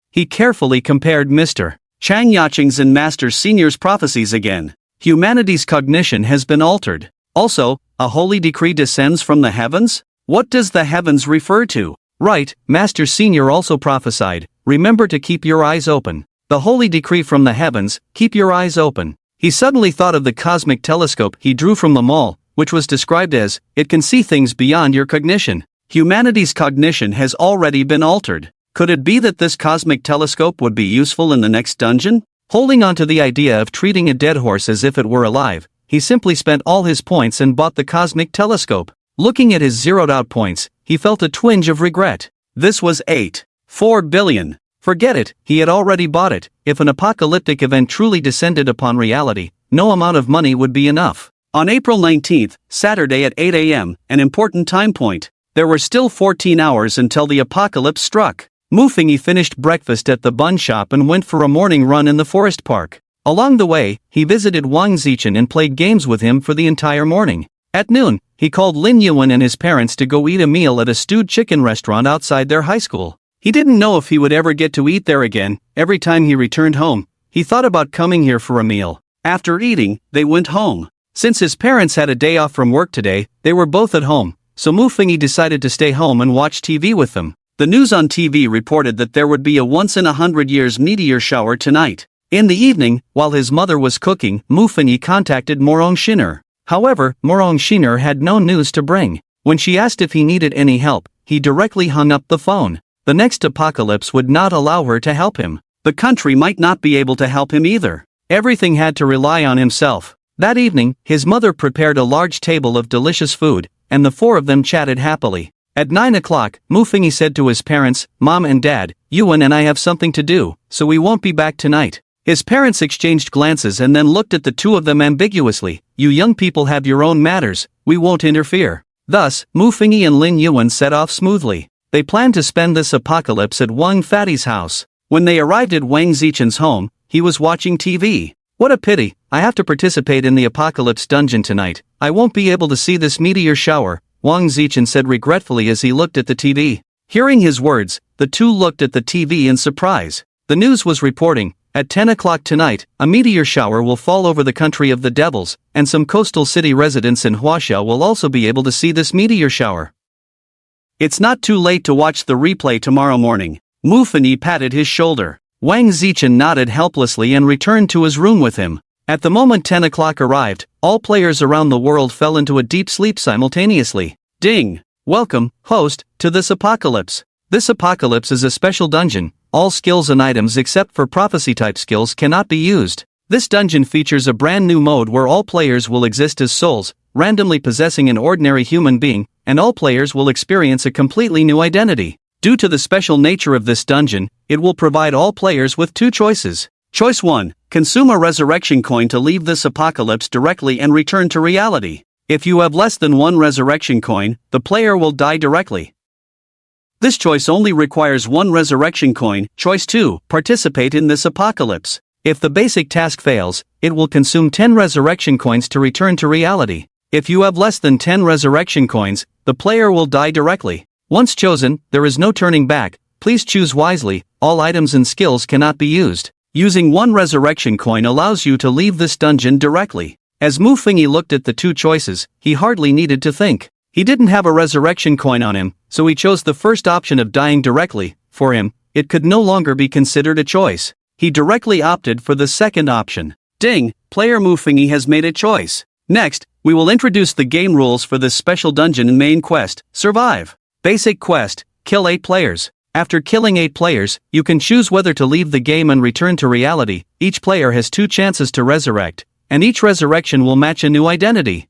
He carefully compared Mr. Chang Yaching's and Master Senior's prophecies again. Humanity's cognition has been altered. Also, a holy decree descends from the heavens? What does the heavens refer to? Right, Master Senior also prophesied, remember to keep your eyes open. The holy decree from the heavens, keep your eyes open. He suddenly thought of the cosmic telescope he drew from the mall, which was described as, it can see things beyond your cognition. Humanity's cognition has already been altered. Could it be that this cosmic telescope would be useful in the next dungeon? Holding on to the idea of treating a dead horse as if it were alive, he simply spent all his points and bought the cosmic telescope. Looking at his zeroed-out points, he felt a twinge of regret. This was 8.4 billion. Forget it, he had already bought it. If an apocalyptic event truly descended upon reality, no amount of money would be enough. On April 19th, Saturday at 8 a.m., an important time point. There were still 14 hours until the apocalypse struck. Mu Fengyi finished breakfast at the bun shop and went for a morning run in the forest park. Along the way, he visited Wang Zichen and played games with him for the entire morning. At noon, he called Lin Yuan and his parents to go eat a meal at a stewed chicken restaurant outside their high school. He didn't know if he would ever get to eat there again. Every time he returned home, he thought about coming here for a meal. After eating, they went home. Since his parents had a day off from work today, they were both at home, so Mu Fengyi decided to stay home and watch TV with them. The news on TV reported that there would be a once-in-a-100-years meteor shower tonight. In the evening, while his mother was cooking, Mu Fengyi contacted Morong Shinner. However, Morong Shinner had no news to bring. When she asked if he needed any help, he directly hung up the phone. The next apocalypse would not allow her to help him. The country might not be able to help him either. Everything had to rely on himself. That evening, his mother prepared a large table of delicious food, and the four of them chatted happily. At 9 o'clock, Mu Fengyi said to his parents, Mom and Dad, Yuan and I have something to do, so we won't be back tonight. His parents exchanged glances and then looked at the two of them ambiguously. You young people have your own matters, we won't interfere. Thus, Mu Fengyi and Lin Yuan set off smoothly. They planned to spend this apocalypse at Wang Fatty's house. When they arrived at Wang Zichen's home, he was watching TV. What a pity, I have to participate in the apocalypse dungeon tonight. I won't be able to see this meteor shower, Wang Zichen said regretfully as he looked at the TV. Hearing his words, the two looked at the TV in surprise. The news was reporting, at 10 o'clock tonight, a meteor shower will fall over the country of the devils, and some coastal city residents in Huaxia will also be able to see this meteor shower. It's not too late to watch the replay tomorrow morning. Mu Fengyi patted his shoulder. Wang Zichen nodded helplessly and returned to his room with him. At the moment 10 o'clock arrived, all players around the world fell into a deep sleep simultaneously. Ding! Welcome, host, to this apocalypse. This apocalypse is a special dungeon. All skills and items except for prophecy-type skills cannot be used. This dungeon features a brand new mode where all players will exist as souls, randomly possessing an ordinary human being, and all players will experience a completely new identity. Due to the special nature of this dungeon, it will provide all players with two choices. Choice 1. Consume a resurrection coin to leave this apocalypse directly and return to reality. If you have less than one resurrection coin, the player will die directly. This choice only requires one resurrection coin. Choice 2. Participate in this apocalypse. If the basic task fails, it will consume 10 resurrection coins to return to reality. If you have less than 10 resurrection coins, the player will die directly. Once chosen, there is no turning back. Please choose wisely. All items and skills cannot be used. Using one resurrection coin allows you to leave this dungeon directly. As Mufingi looked at the two choices, he hardly needed to think. He didn't have a resurrection coin on him, so he chose the first option of dying directly. For him, it could no longer be considered a choice. He directly opted for the second option. Ding! Player Mufingi has made a choice. Next, we will introduce the game rules for this special dungeon and main quest, Survive. Basic quest, kill 8 players. After killing 8 players, you can choose whether to leave the game and return to reality. Each player has 2 chances to resurrect, and each resurrection will match a new identity.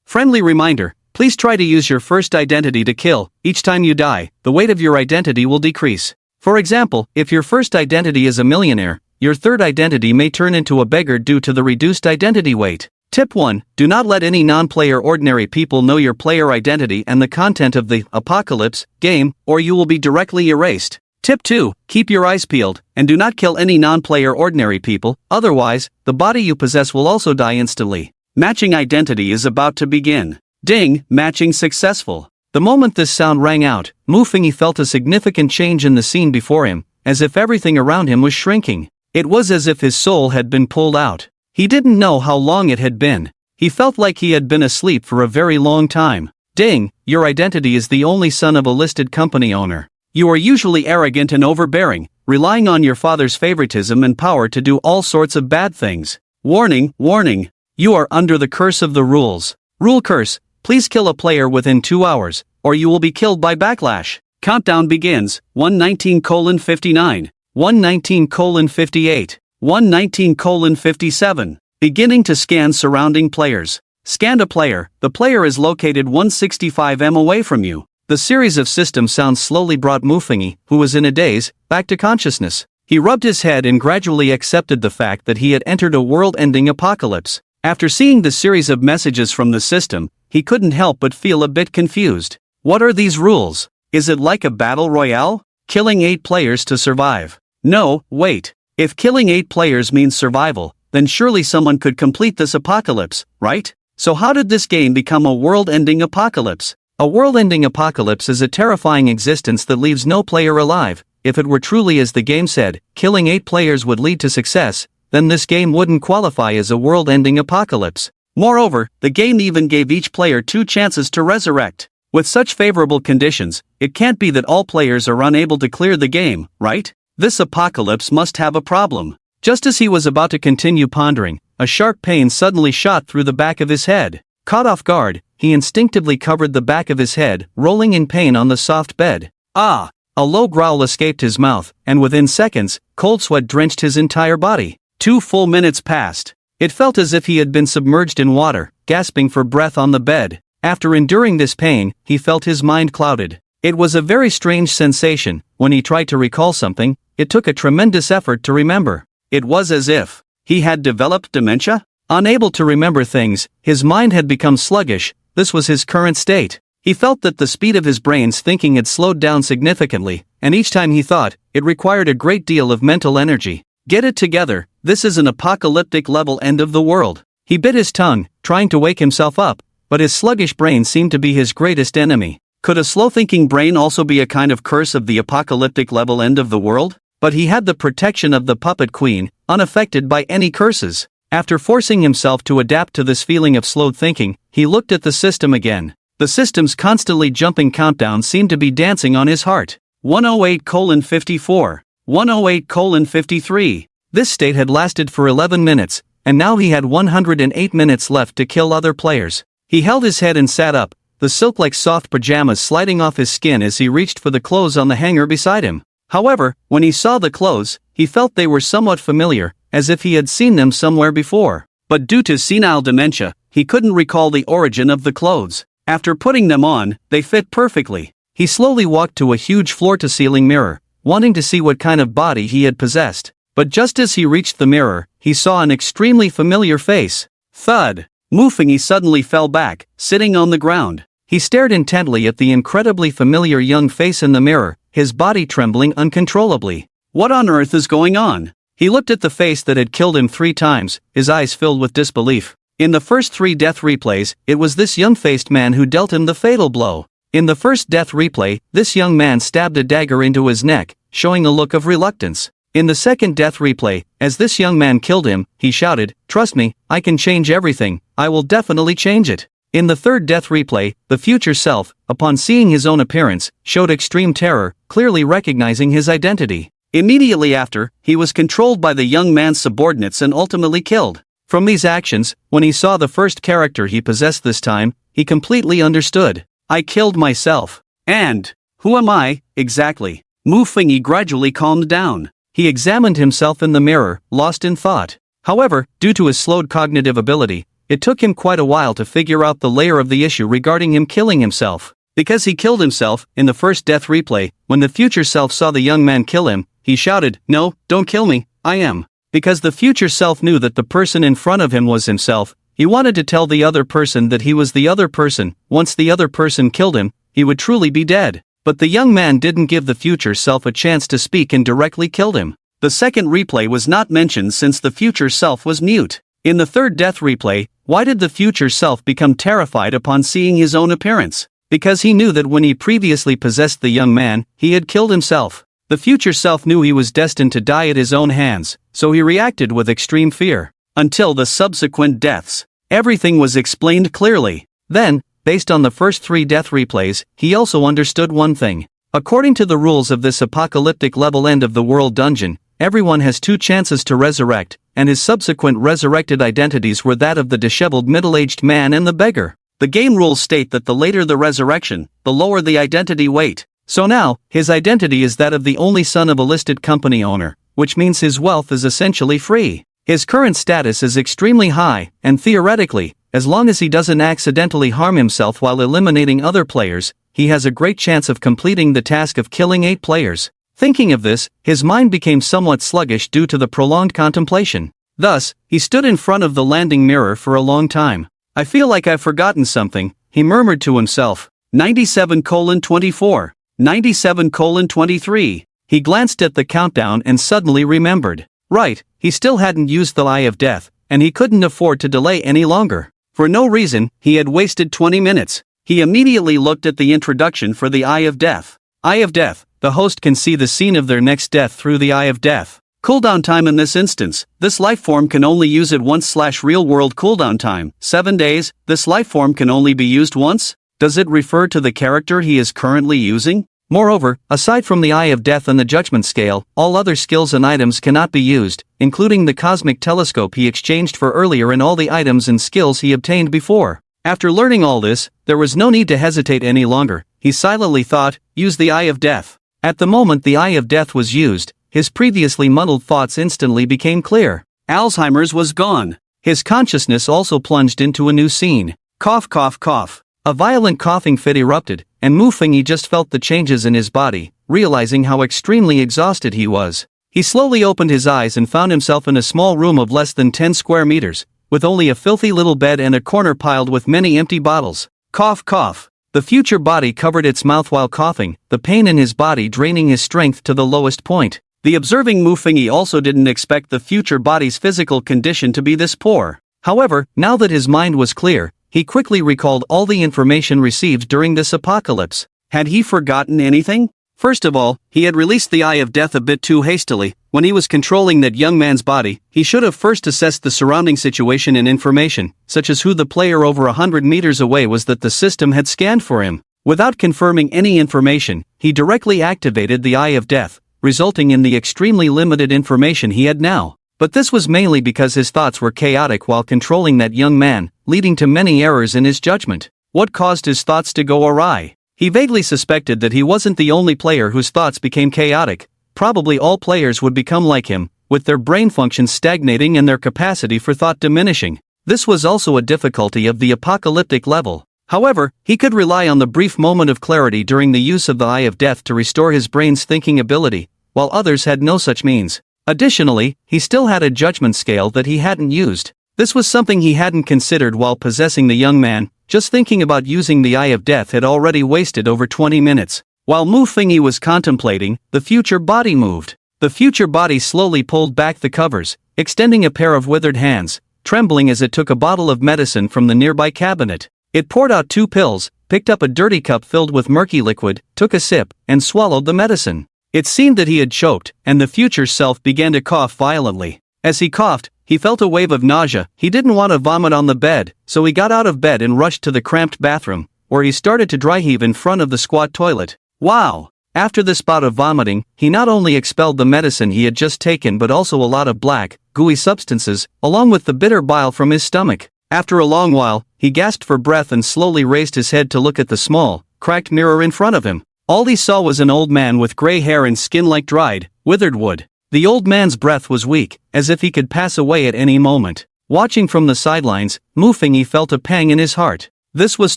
Friendly reminder, please try to use your first identity to kill. Each time you die, the weight of your identity will decrease. For example, if your first identity is a millionaire, your third identity may turn into a beggar due to the reduced identity weight. Tip 1. Do not let any non-player ordinary people know your player identity and the content of the apocalypse game, or you will be directly erased. Tip 2. Keep your eyes peeled, and do not kill any non-player ordinary people, otherwise, the body you possess will also die instantly. Matching identity is about to begin. Ding! Matching successful. The moment this sound rang out, Mufingi felt a significant change in the scene before him, as if everything around him was shrinking. It was as if his soul had been pulled out. He didn't know how long it had been. He felt like he had been asleep for a very long time. Ding! Your identity is the only son of a listed company owner. You are usually arrogant and overbearing, relying on your father's favoritism and power to do all sorts of bad things. Warning, warning! You are under the curse of the rules. Rule curse. Please kill a player within 2 hours, or you will be killed by backlash. Countdown begins. 119:59, 119:58, 119:57. Beginning to scan surrounding players. Scanned a player. The player is located 165 m away from you. The series of system sounds slowly brought Mufingi, who was in a daze, back to consciousness. He rubbed his head and gradually accepted the fact that he had entered a world-ending apocalypse. After seeing the series of messages from the system, he couldn't help but feel a bit confused. What are these rules? Is it like a battle royale? Killing 8 players to survive? No, wait. If killing 8 players means survival, then surely someone could complete this apocalypse, right? So how did this game become a world-ending apocalypse? A world-ending apocalypse is a terrifying existence that leaves no player alive. If it were truly as the game said, killing 8 players would lead to success, then this game wouldn't qualify as a world-ending apocalypse. Moreover, the game even gave each player 2 chances to resurrect. With such favorable conditions, it can't be that all players are unable to clear the game, right? This apocalypse must have a problem. Just as he was about to continue pondering, a sharp pain suddenly shot through the back of his head. Caught off guard, he instinctively covered the back of his head, rolling in pain on the soft bed. Ah! A low growl escaped his mouth, and within seconds, cold sweat drenched his entire body. 2 full minutes passed. It felt as if he had been submerged in water, gasping for breath on the bed. After enduring this pain, he felt his mind clouded. It was a very strange sensation. When he tried to recall something, it took a tremendous effort to remember. It was as if he had developed dementia? Unable to remember things, his mind had become sluggish. This was his current state. He felt that the speed of his brain's thinking had slowed down significantly, and each time he thought, it required a great deal of mental energy. Get it together, this is an apocalyptic level end of the world. He bit his tongue, trying to wake himself up, but his sluggish brain seemed to be his greatest enemy. Could a slow-thinking brain also be a kind of curse of the apocalyptic level end of the world? But he had the protection of the puppet queen, unaffected by any curses. After forcing himself to adapt to this feeling of slowed thinking, he looked at the system again. The system's constantly jumping countdown seemed to be dancing on his heart. 108:54, 108:53. This state had lasted for 11 minutes, and now he had 108 minutes left to kill other players. He held his head and sat up, the silk-like soft pajamas sliding off his skin as he reached for the clothes on the hanger beside him. However, when he saw the clothes, he felt they were somewhat familiar, as if he had seen them somewhere before. But due to senile dementia, he couldn't recall the origin of the clothes. After putting them on, they fit perfectly. He slowly walked to a huge floor-to-ceiling mirror, wanting to see what kind of body he had possessed. But just as he reached the mirror, he saw an extremely familiar face. Thud! Mufengi suddenly fell back, sitting on the ground. He stared intently at the incredibly familiar young face in the mirror, his body trembling uncontrollably. What on earth is going on? He looked at the face that had killed him 3 times, his eyes filled with disbelief. In the first 3 death replays, it was this young-faced man who dealt him the fatal blow. In the first death replay, this young man stabbed a dagger into his neck, showing a look of reluctance. In the second death replay, as this young man killed him, he shouted, "Trust me, I can change everything, I will definitely change it." In the third death replay, the future self, upon seeing his own appearance, showed extreme terror, clearly recognizing his identity. Immediately after, he was controlled by the young man's subordinates and ultimately killed. From these actions, when he saw the first character he possessed this time, he completely understood. I killed myself. And who am I, exactly? Mufengi gradually calmed down. He examined himself in the mirror, lost in thought. However, due to his slowed cognitive ability, it took him quite a while to figure out the layer of the issue regarding him killing himself. Because he killed himself, in the first death replay, when the future self saw the young man kill him, he shouted, "No, don't kill me, I am." Because the future self knew that the person in front of him was himself, he wanted to tell the other person that he was the other person. Once the other person killed him, he would truly be dead. But the young man didn't give the future self a chance to speak and directly killed him. The second replay was not mentioned since the future self was mute. In the third death replay, why did the future self become terrified upon seeing his own appearance? Because he knew that when he previously possessed the young man, he had killed himself. The future self knew he was destined to die at his own hands, so he reacted with extreme fear. Until the subsequent deaths, everything was explained clearly. Then, based on the first 3 death replays, he also understood one thing. According to the rules of this apocalyptic level end of the world dungeon, everyone has 2 chances to resurrect, and his subsequent resurrected identities were that of the disheveled middle-aged man and the beggar. The game rules state that the later the resurrection, the lower the identity weight. So now, his identity is that of the only son of a listed company owner, which means his wealth is essentially free. His current status is extremely high, and theoretically, as long as he doesn't accidentally harm himself while eliminating other players, he has a great chance of completing the task of killing 8 players. Thinking of this, his mind became somewhat sluggish due to the prolonged contemplation. Thus, he stood in front of the landing mirror for a long time. I feel like I've forgotten something, he murmured to himself. 97:24. 97:23. He glanced at the countdown and suddenly remembered. Right, he still hadn't used the Eye of Death, and he couldn't afford to delay any longer. For no reason, he had wasted 20 minutes. He immediately looked at the introduction for the Eye of Death. Eye of Death, the host can see the scene of their next death through the Eye of Death. Cooldown time in this instance, this lifeform can only use it once / real world cooldown time, 7 days, this lifeform can only be used once? Does it refer to the character he is currently using? Moreover, aside from the Eye of Death and the Judgment Scale, all other skills and items cannot be used, including the cosmic telescope he exchanged for earlier and all the items and skills he obtained before. After learning all this, there was no need to hesitate any longer. He silently thought, use the Eye of Death. At the moment the Eye of Death was used, his previously muddled thoughts instantly became clear. Alzheimer's was gone. His consciousness also plunged into a new scene. Cough, cough, cough. A violent coughing fit erupted, and Mufengi just felt the changes in his body, realizing how extremely exhausted he was. He slowly opened his eyes and found himself in a small room of less than 10 square meters, with only a filthy little bed and a corner piled with many empty bottles. Cough, cough. The future body covered its mouth while coughing, the pain in his body draining his strength to the lowest point. The observing Mufengi also didn't expect the future body's physical condition to be this poor. However, now that his mind was clear, he quickly recalled all the information received during this apocalypse. Had he forgotten anything? First of all, he had released the Eye of Death a bit too hastily. When he was controlling that young man's body, he should have first assessed the surrounding situation and information, such as who the player over 100 meters away was that the system had scanned for him. Without confirming any information, he directly activated the Eye of Death, resulting in the extremely limited information he had now. But this was mainly because his thoughts were chaotic while controlling that young man, leading to many errors in his judgment. What caused his thoughts to go awry? He vaguely suspected that he wasn't the only player whose thoughts became chaotic. Probably all players would become like him, with their brain functions stagnating and their capacity for thought diminishing. This was also a difficulty of the apocalyptic level. However, he could rely on the brief moment of clarity during the use of the Eye of Death to restore his brain's thinking ability, while others had no such means. Additionally, he still had a judgment scale that he hadn't used. This was something he hadn't considered while possessing the young man. Just thinking about using the Eye of Death had already wasted over 20 minutes. While Mu Fengyi was contemplating, the future body moved. The future body slowly pulled back the covers, extending a pair of withered hands, trembling as it took a bottle of medicine from the nearby cabinet. It poured out 2 pills, picked up a dirty cup filled with murky liquid, took a sip, and swallowed the medicine. It seemed that he had choked, and the future self began to cough violently. As he coughed, he felt a wave of nausea. He didn't want to vomit on the bed, so he got out of bed and rushed to the cramped bathroom, where he started to dry heave in front of the squat toilet. Wow! After this bout of vomiting, he not only expelled the medicine he had just taken but also a lot of black, gooey substances, along with the bitter bile from his stomach. After a long while, he gasped for breath and slowly raised his head to look at the small, cracked mirror in front of him. All he saw was an old man with gray hair and skin like dried, withered wood. The old man's breath was weak, as if he could pass away at any moment. Watching from the sidelines, Mu Fengyi felt a pang in his heart. This was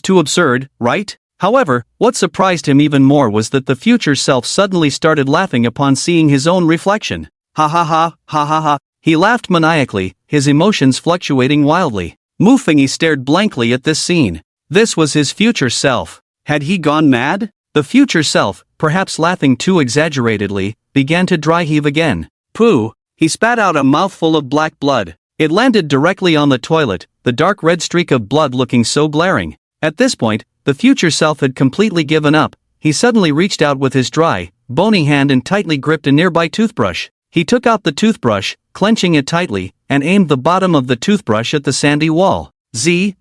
too absurd, right? However, what surprised him even more was that the future self suddenly started laughing upon seeing his own reflection. Ha ha ha, ha ha ha. He laughed maniacally, his emotions fluctuating wildly. Mu Fengyi stared blankly at this scene. This was his future self. Had he gone mad? The future self, perhaps laughing too exaggeratedly, began to dry heave again. Pooh! He spat out a mouthful of black blood. It landed directly on the toilet, the dark red streak of blood looking so glaring. At this point, the future self had completely given up. He suddenly reached out with his dry, bony hand and tightly gripped a nearby toothbrush. He took out the toothbrush, clenching it tightly, and aimed the bottom of the toothbrush at the sandy wall. Z.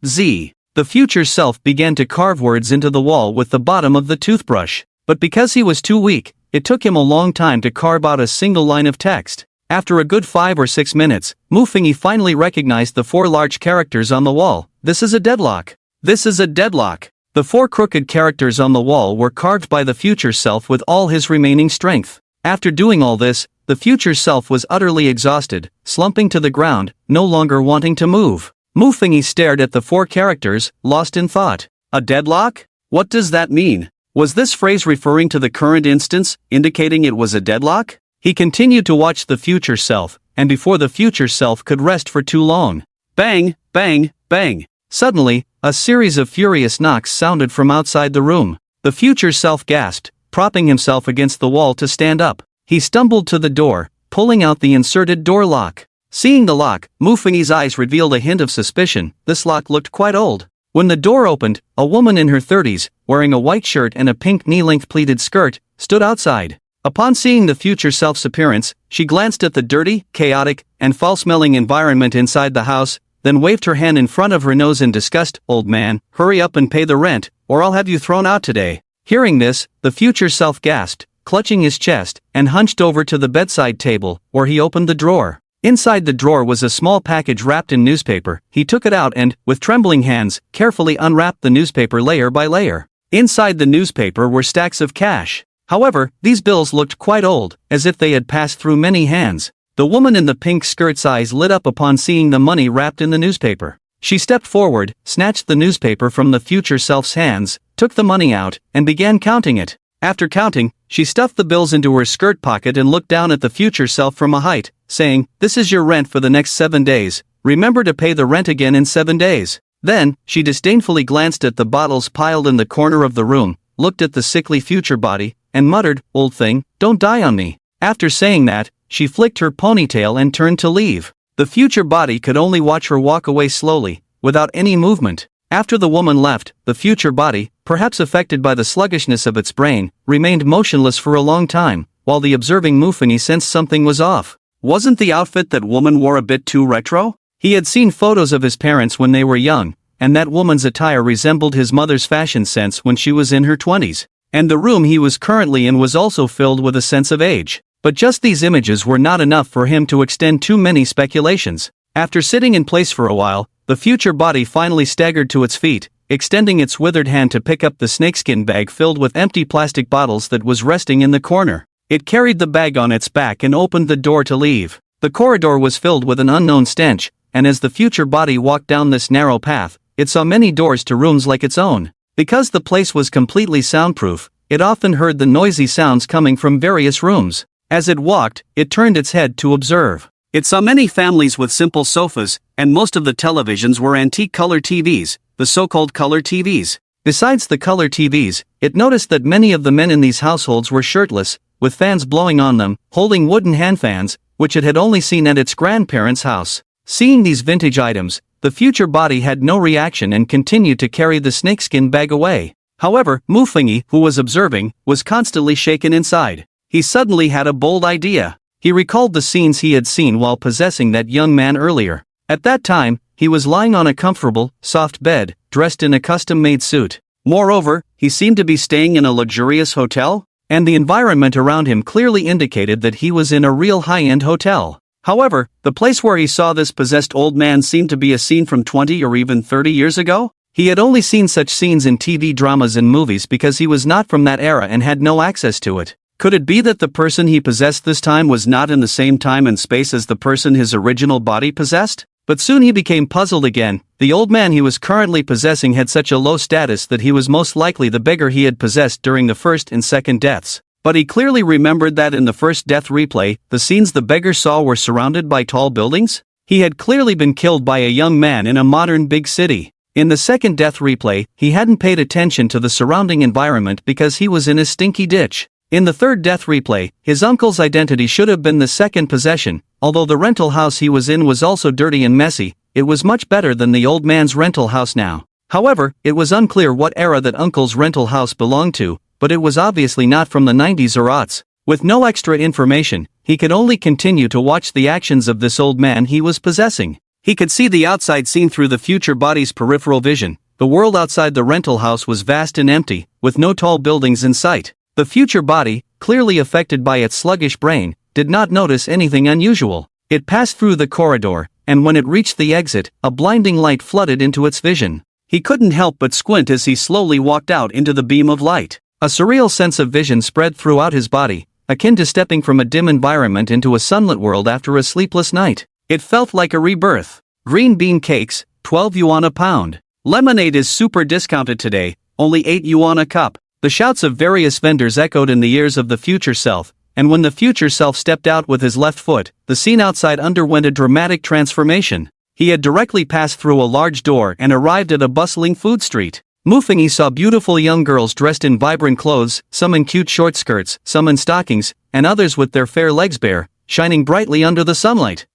The future self began to carve words into the wall with the bottom of the toothbrush. But because he was too weak, it took him a long time to carve out a single line of text. After a good 5 or 6 minutes, Mu Fengyi finally recognized the 4 large characters on the wall. This is a deadlock. This is a deadlock. The 4 crooked characters on the wall were carved by the future self with all his remaining strength. After doing all this, the future self was utterly exhausted, slumping to the ground, no longer wanting to move. Mu Fengyi stared at the 4 characters, lost in thought. A deadlock? What does that mean? Was this phrase referring to the current instance, indicating it was a deadlock? He continued to watch the future self, and before the future self could rest for too long. Bang, bang, bang. Suddenly, a series of furious knocks sounded from outside the room. The future self gasped, propping himself against the wall to stand up. He stumbled to the door, pulling out the inserted door lock. Seeing the lock, Mu Fengyi's eyes revealed a hint of suspicion. This lock looked quite old. When the door opened, a woman in her 30s, wearing a white shirt and a pink knee-length pleated skirt, stood outside. Upon seeing the future self's appearance, she glanced at the dirty, chaotic, and foul-smelling environment inside the house, then waved her hand in front of her nose in disgust. Old man, hurry up and pay the rent, or I'll have you thrown out today. Hearing this, the future self gasped, clutching his chest, and hunched over to the bedside table, where he opened the drawer. Inside the drawer was a small package wrapped in newspaper. He took it out and, with trembling hands, carefully unwrapped the newspaper layer by layer. Inside the newspaper were stacks of cash. However, these bills looked quite old, as if they had passed through many hands. The woman in the pink skirt's eyes lit up upon seeing the money wrapped in the newspaper. She stepped forward, snatched the newspaper from the future self's hands, took the money out, and began counting it. After counting, she stuffed the bills into her skirt pocket and looked down at the future self from a height, saying, "This is your rent for the next 7 days. Remember to pay the rent again in 7 days. Then, she disdainfully glanced at the bottles piled in the corner of the room, looked at the sickly future body, and muttered, "Old thing, don't die on me." After saying that, she flicked her ponytail and turned to leave. The future body could only watch her walk away slowly, without any movement. After the woman left, the future body, perhaps affected by the sluggishness of its brain, remained motionless for a long time, while the observing Mu Fengyi sensed something was off. Wasn't the outfit that woman wore a bit too retro? He had seen photos of his parents when they were young, and that woman's attire resembled his mother's fashion sense when she was in her 20s. And the room he was currently in was also filled with a sense of age. But just these images were not enough for him to extend too many speculations. After sitting in place for a while, the future body finally staggered to its feet, extending its withered hand to pick up the snakeskin bag filled with empty plastic bottles that was resting in the corner. It carried the bag on its back and opened the door to leave. The corridor was filled with an unknown stench, and as the future body walked down this narrow path, it saw many doors to rooms like its own. Because the place was completely soundproof, it often heard the noisy sounds coming from various rooms. As it walked, it turned its head to observe. It saw many families with simple sofas, and most of the televisions were antique color TVs, the so-called color TVs. Besides the color TVs, it noticed that many of the men in these households were shirtless, with fans blowing on them, holding wooden hand fans, which it had only seen at its grandparents' house. Seeing these vintage items, the future body had no reaction and continued to carry the snakeskin bag away. However, Mufengi, who was observing, was constantly shaken inside. He suddenly had a bold idea. He recalled the scenes he had seen while possessing that young man earlier. At that time, he was lying on a comfortable, soft bed, dressed in a custom-made suit. Moreover, he seemed to be staying in a luxurious hotel, and the environment around him clearly indicated that he was in a real high-end hotel. However, the place where he saw this possessed old man seemed to be a scene from 20 or even 30 years ago. He had only seen such scenes in TV dramas and movies because he was not from that era and had no access to it. Could it be that the person he possessed this time was not in the same time and space as the person his original body possessed? But soon he became puzzled again. The old man he was currently possessing had such a low status that he was most likely the beggar he had possessed during the first and second deaths. But he clearly remembered that in the first death replay, the scenes the beggar saw were surrounded by tall buildings. He had clearly been killed by a young man in a modern big city. In the second death replay, he hadn't paid attention to the surrounding environment because he was in a stinky ditch. In the third death replay, his uncle's identity should have been the second possession. Although the rental house he was in was also dirty and messy, it was much better than the old man's rental house now. However, it was unclear what era that uncle's rental house belonged to, but it was obviously not from the 90s or aughts. With no extra information, he could only continue to watch the actions of this old man he was possessing. He could see the outside scene through the future body's peripheral vision. The world outside the rental house was vast and empty, with no tall buildings in sight. The future body, clearly affected by its sluggish brain, did not notice anything unusual. It passed through the corridor, and when it reached the exit, a blinding light flooded into its vision. He couldn't help but squint as he slowly walked out into the beam of light. A surreal sense of vision spread throughout his body, akin to stepping from a dim environment into a sunlit world after a sleepless night. It felt like a rebirth. Green bean cakes, 12 yuan a pound. Lemonade is super discounted today, only 8 yuan a cup. The shouts of various vendors echoed in the ears of the future self, and when the future self stepped out with his left foot, the scene outside underwent a dramatic transformation. He had directly passed through a large door and arrived at a bustling food street. Mufengi saw beautiful young girls dressed in vibrant clothes, some in cute short skirts, some in stockings, and others with their fair legs bare, shining brightly under the sunlight.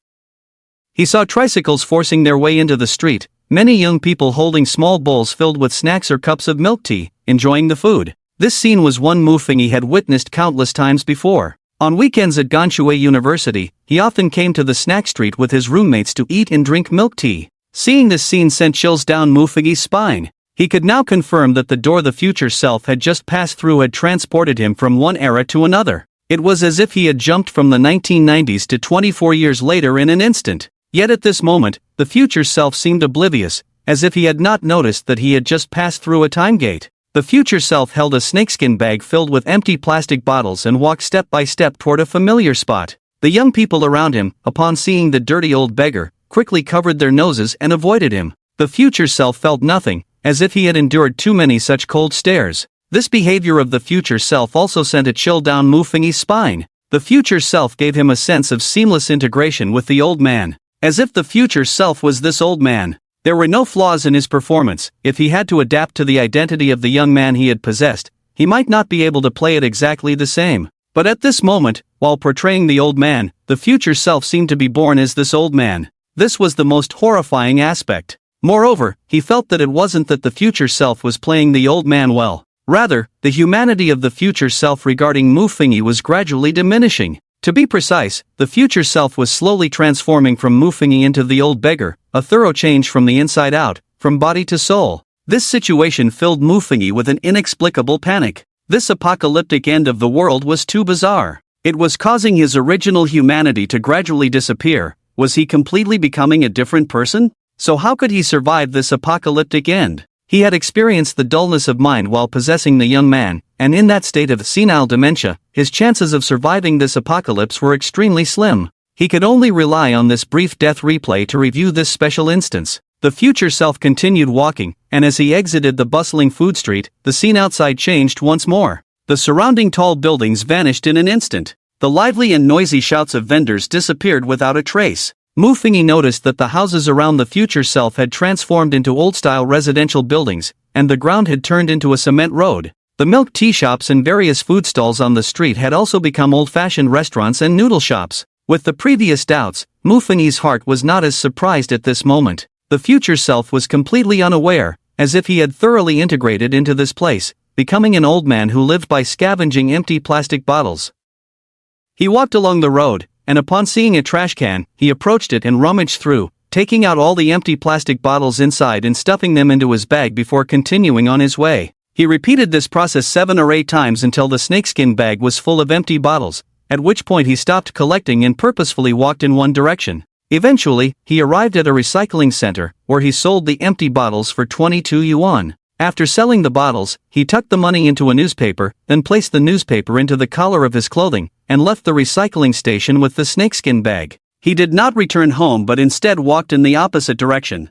He saw tricycles forcing their way into the street, many young people holding small bowls filled with snacks or cups of milk tea, enjoying the food. This scene was one Mufengi had witnessed countless times before. On weekends at Ganshui University, he often came to the snack street with his roommates to eat and drink milk tea. Seeing this scene sent chills down Mufengi's spine. He could now confirm that the door the future self had just passed through had transported him from one era to another. It was as if he had jumped from the 1990s to 24 years later in an instant. Yet at this moment, the future self seemed oblivious, as if he had not noticed that he had just passed through a time gate. The future self held a snakeskin bag filled with empty plastic bottles and walked step by step toward a familiar spot. The young people around him, upon seeing the dirty old beggar, quickly covered their noses and avoided him. The future self felt nothing, as if he had endured too many such cold stares. This behavior of the future self also sent a chill down Mufengi's spine. The future self gave him a sense of seamless integration with the old man. As if the future self was this old man. There were no flaws in his performance. If he had to adapt to the identity of the young man he had possessed, he might not be able to play it exactly the same. But at this moment, while portraying the old man, the future self seemed to be born as this old man. This was the most horrifying aspect. Moreover, he felt that it wasn't that the future self was playing the old man well. Rather, the humanity of the future self regarding Mufengi was gradually diminishing. To be precise, the future self was slowly transforming from Mufengi into the old beggar, a thorough change from the inside out, from body to soul. This situation filled Mufengi with an inexplicable panic. This apocalyptic end of the world was too bizarre. It was causing his original humanity to gradually disappear. Was he completely becoming a different person? So how could he survive this apocalyptic end? He had experienced the dullness of mind while possessing the young man, and in that state of senile dementia, his chances of surviving this apocalypse were extremely slim. He could only rely on this brief death replay to review this special instance. The future self continued walking, and as he exited the bustling food street, the scene outside changed once more. The surrounding tall buildings vanished in an instant. The lively and noisy shouts of vendors disappeared without a trace. Mu Fengyi noticed that the houses around the future self had transformed into old-style residential buildings, and the ground had turned into a cement road. The milk tea shops and various food stalls on the street had also become old-fashioned restaurants and noodle shops. With the previous doubts, Mu Fengyi's heart was not as surprised at this moment. The future self was completely unaware, as if he had thoroughly integrated into this place, becoming an old man who lived by scavenging empty plastic bottles. He walked along the road, and upon seeing a trash can, he approached it and rummaged through, taking out all the empty plastic bottles inside and stuffing them into his bag before continuing on his way. He repeated this process 7 or 8 times until the snakeskin bag was full of empty bottles, at which point he stopped collecting and purposefully walked in one direction. Eventually, he arrived at a recycling center, where he sold the empty bottles for 22 yuan. After selling the bottles, he tucked the money into a newspaper, then placed the newspaper into the collar of his clothing, and left the recycling station with the snakeskin bag. He did not return home but instead walked in the opposite direction.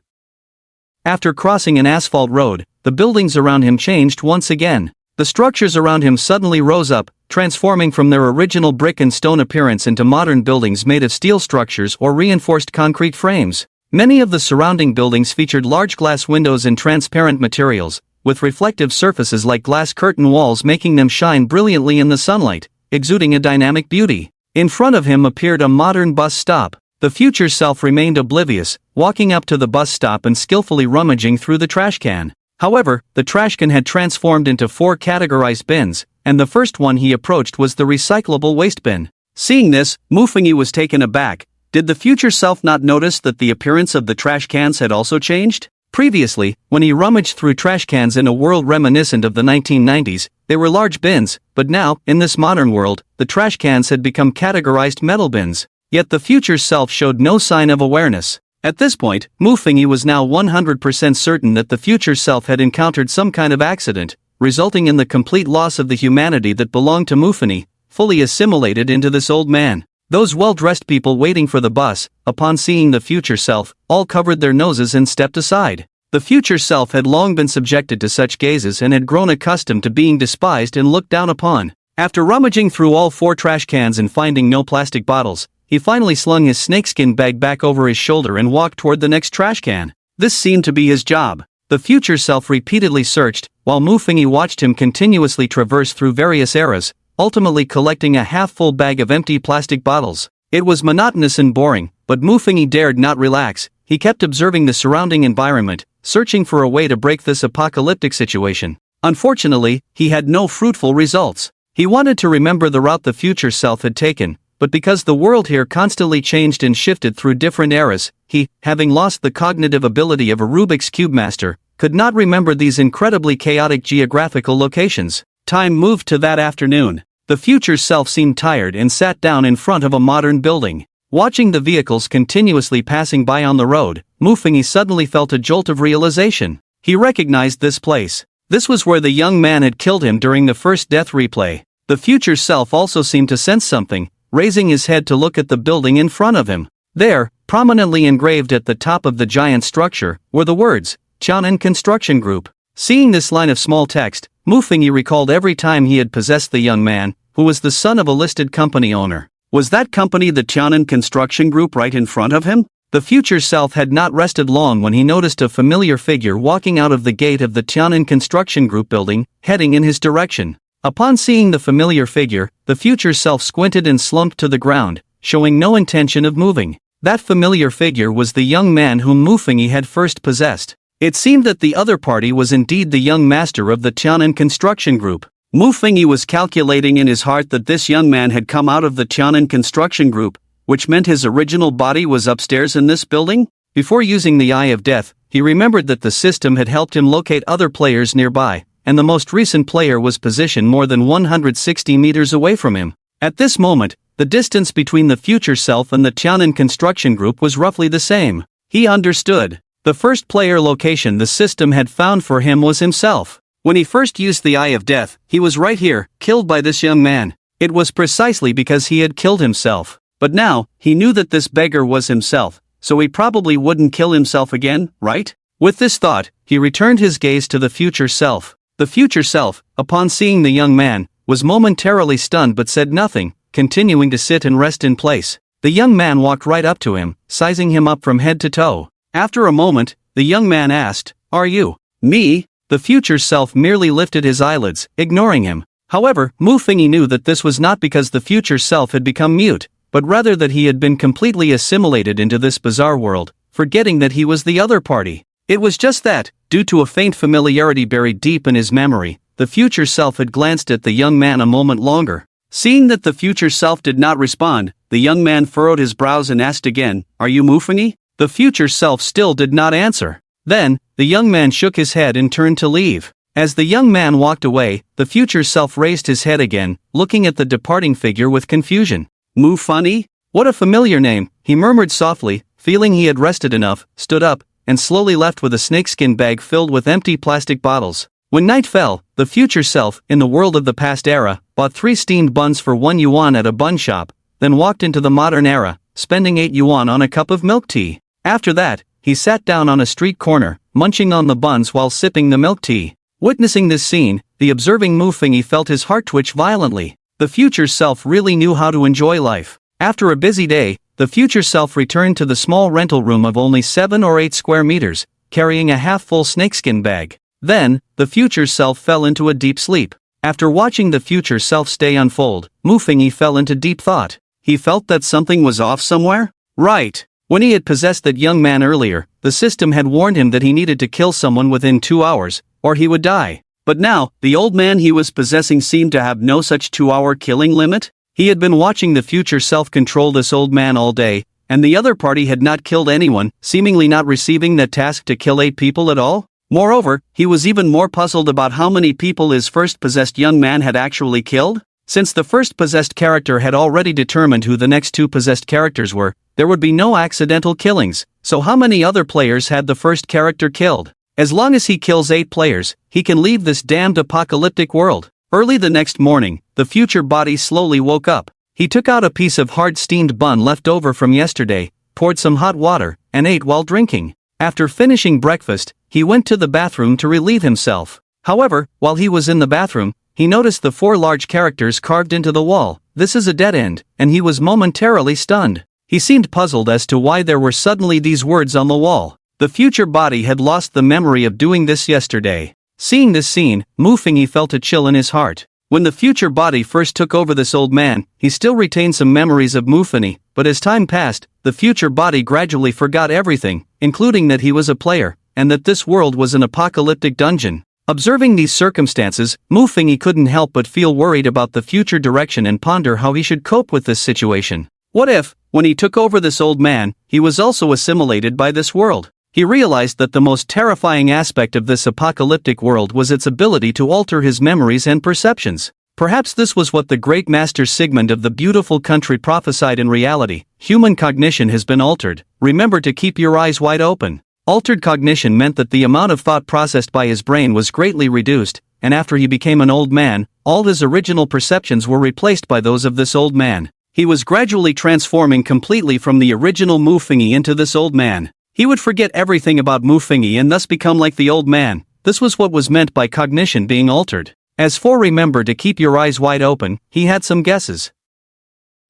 After crossing an asphalt road, the buildings around him changed once again. The structures around him suddenly rose up, transforming from their original brick and stone appearance into modern buildings made of steel structures or reinforced concrete frames. Many of the surrounding buildings featured large glass windows and transparent materials, with reflective surfaces like glass curtain walls making them shine brilliantly in the sunlight, exuding a dynamic beauty. In front of him appeared a modern bus stop. The future self remained oblivious, walking up to the bus stop and skillfully rummaging through the trash can. However, the trash can had transformed into 4 categorized bins, and the first one he approached was the recyclable waste bin. Seeing this, Mu Fengyi was taken aback. Did the future self not notice that the appearance of the trash cans had also changed? Previously, when he rummaged through trash cans in a world reminiscent of the 1990s, they were large bins, but now, in this modern world, the trash cans had become categorized metal bins. Yet the future self showed no sign of awareness. At this point, Mu Fengyi was now 100% certain that the future self had encountered some kind of accident, resulting in the complete loss of the humanity that belonged to Mu Fengyi, fully assimilated into this old man. Those well-dressed people waiting for the bus, upon seeing the future self, all covered their noses and stepped aside. The future self had long been subjected to such gazes and had grown accustomed to being despised and looked down upon. After rummaging through all 4 trash cans and finding no plastic bottles, he finally slung his snakeskin bag back over his shoulder and walked toward the next trash can. This seemed to be his job. The future self repeatedly searched, while Mu Fengyi watched him continuously traverse through various eras, ultimately collecting a half-full bag of empty plastic bottles. It was monotonous and boring, but Mu Fengyi dared not relax. He kept observing the surrounding environment, searching for a way to break this apocalyptic situation. Unfortunately, he had no fruitful results. He wanted to remember the route the future self had taken, but because the world here constantly changed and shifted through different eras, he, having lost the cognitive ability of a Rubik's Cube master, could not remember these incredibly chaotic geographical locations. Time moved to that afternoon. The future self seemed tired and sat down in front of a modern building. Watching the vehicles continuously passing by on the road, Mu Fengyi suddenly felt a jolt of realization. He recognized this place. This was where the young man had killed him during the first death replay. The future self also seemed to sense something, raising his head to look at the building in front of him. There, prominently engraved at the top of the giant structure, were the words, Tianan Construction Group. Seeing this line of small text, Mu Fengyi recalled every time he had possessed the young man, who was the son of a listed company owner. Was that company the Tianan Construction Group right in front of him? The future self had not rested long when he noticed a familiar figure walking out of the gate of the Tianan Construction Group building, heading in his direction. Upon seeing the familiar figure, the future self squinted and slumped to the ground, showing no intention of moving. That familiar figure was the young man whom Mu Fengyi had first possessed. It seemed that the other party was indeed the young master of the Tianan Construction Group. Mu Fengyi was calculating in his heart that this young man had come out of the Tianan Construction Group, which meant his original body was upstairs in this building? Before using the Eye of Death, he remembered that the system had helped him locate other players nearby, and the most recent player was positioned more than 160 meters away from him. At this moment, the distance between the future self and the Tianan construction group was roughly the same. He understood. The first player location the system had found for him was himself. When he first used the Eye of Death, he was right here, killed by this young man. It was precisely because he had killed himself. But now, he knew that this beggar was himself, so he probably wouldn't kill himself again, right? With this thought, he returned his gaze to the future self. The future self, upon seeing the young man, was momentarily stunned but said nothing, continuing to sit and rest in place. The young man walked right up to him, sizing him up from head to toe. After a moment, the young man asked, "Are you?" "Me?" The future self merely lifted his eyelids, ignoring him. However, Mu Fingyi knew that this was not because the future self had become mute, but rather that he had been completely assimilated into this bizarre world, forgetting that he was the other party. It was just that, due to a faint familiarity buried deep in his memory, the future self had glanced at the young man a moment longer. Seeing that the future self did not respond, the young man furrowed his brows and asked again, "Are you Mu Fingyi?" The future self still did not answer. Then, the young man shook his head and turned to leave. As the young man walked away, the future self raised his head again, looking at the departing figure with confusion. "Mu Fingyi? What a familiar name," he murmured softly, feeling he had rested enough, stood up, and slowly left with a snakeskin bag filled with empty plastic bottles. When night fell, the future self, in the world of the past era, bought 3 steamed buns for 1 yuan at a bun shop, then walked into the modern era, spending 8 yuan on a cup of milk tea. After that, he sat down on a street corner, munching on the buns while sipping the milk tea. Witnessing this scene, the observing Mu Fingyi felt his heart twitch violently. The future self really knew how to enjoy life. After a busy day, the future self returned to the small rental room of only 7 or 8 square meters, carrying a half-full snakeskin bag. Then, the future self fell into a deep sleep. After watching the future self's day unfold, Mu Fingyi fell into deep thought. He felt that something was off somewhere? Right. When he had possessed that young man earlier, the system had warned him that he needed to kill someone within 2 hours, or he would die. But now, the old man he was possessing seemed to have no such 2-hour killing limit? He had been watching the future self control this old man all day, and the other party had not killed anyone, seemingly not receiving that task to kill 8 people at all? Moreover, he was even more puzzled about how many people his first possessed young man had actually killed. Since the first possessed character had already determined who the next 2 possessed characters were, there would be no accidental killings, so how many other players had the first character killed? As long as he kills 8 players, he can leave this damned apocalyptic world. Early the next morning, the future body slowly woke up. He took out a piece of hard steamed bun left over from yesterday, poured some hot water, and ate while drinking. After finishing breakfast, he went to the bathroom to relieve himself. However, while he was in the bathroom, he noticed the 4 large characters carved into the wall. "This is a dead end," and he was momentarily stunned. He seemed puzzled as to why there were suddenly these words on the wall. The future body had lost the memory of doing this yesterday. Seeing this scene, Mu Fingyi felt a chill in his heart. When the future body first took over this old man, he still retained some memories of Mu Fingyi, but as time passed, the future body gradually forgot everything, including that he was a player, and that this world was an apocalyptic dungeon. Observing these circumstances, Mu Fingyi couldn't help but feel worried about the future direction and ponder how he should cope with this situation. What if, when he took over this old man, he was also assimilated by this world? He realized that the most terrifying aspect of this apocalyptic world was its ability to alter his memories and perceptions. Perhaps this was what the great master Sigmund of the beautiful country prophesied in reality. Human cognition has been altered. Remember to keep your eyes wide open. Altered cognition meant that the amount of thought processed by his brain was greatly reduced, and after he became an old man, all his original perceptions were replaced by those of this old man. He was gradually transforming completely from the original Mu Fingyi into this old man. He would forget everything about Mu Fingyi and thus become like the old man. This was what was meant by cognition being altered. As for remember to keep your eyes wide open, he had some guesses.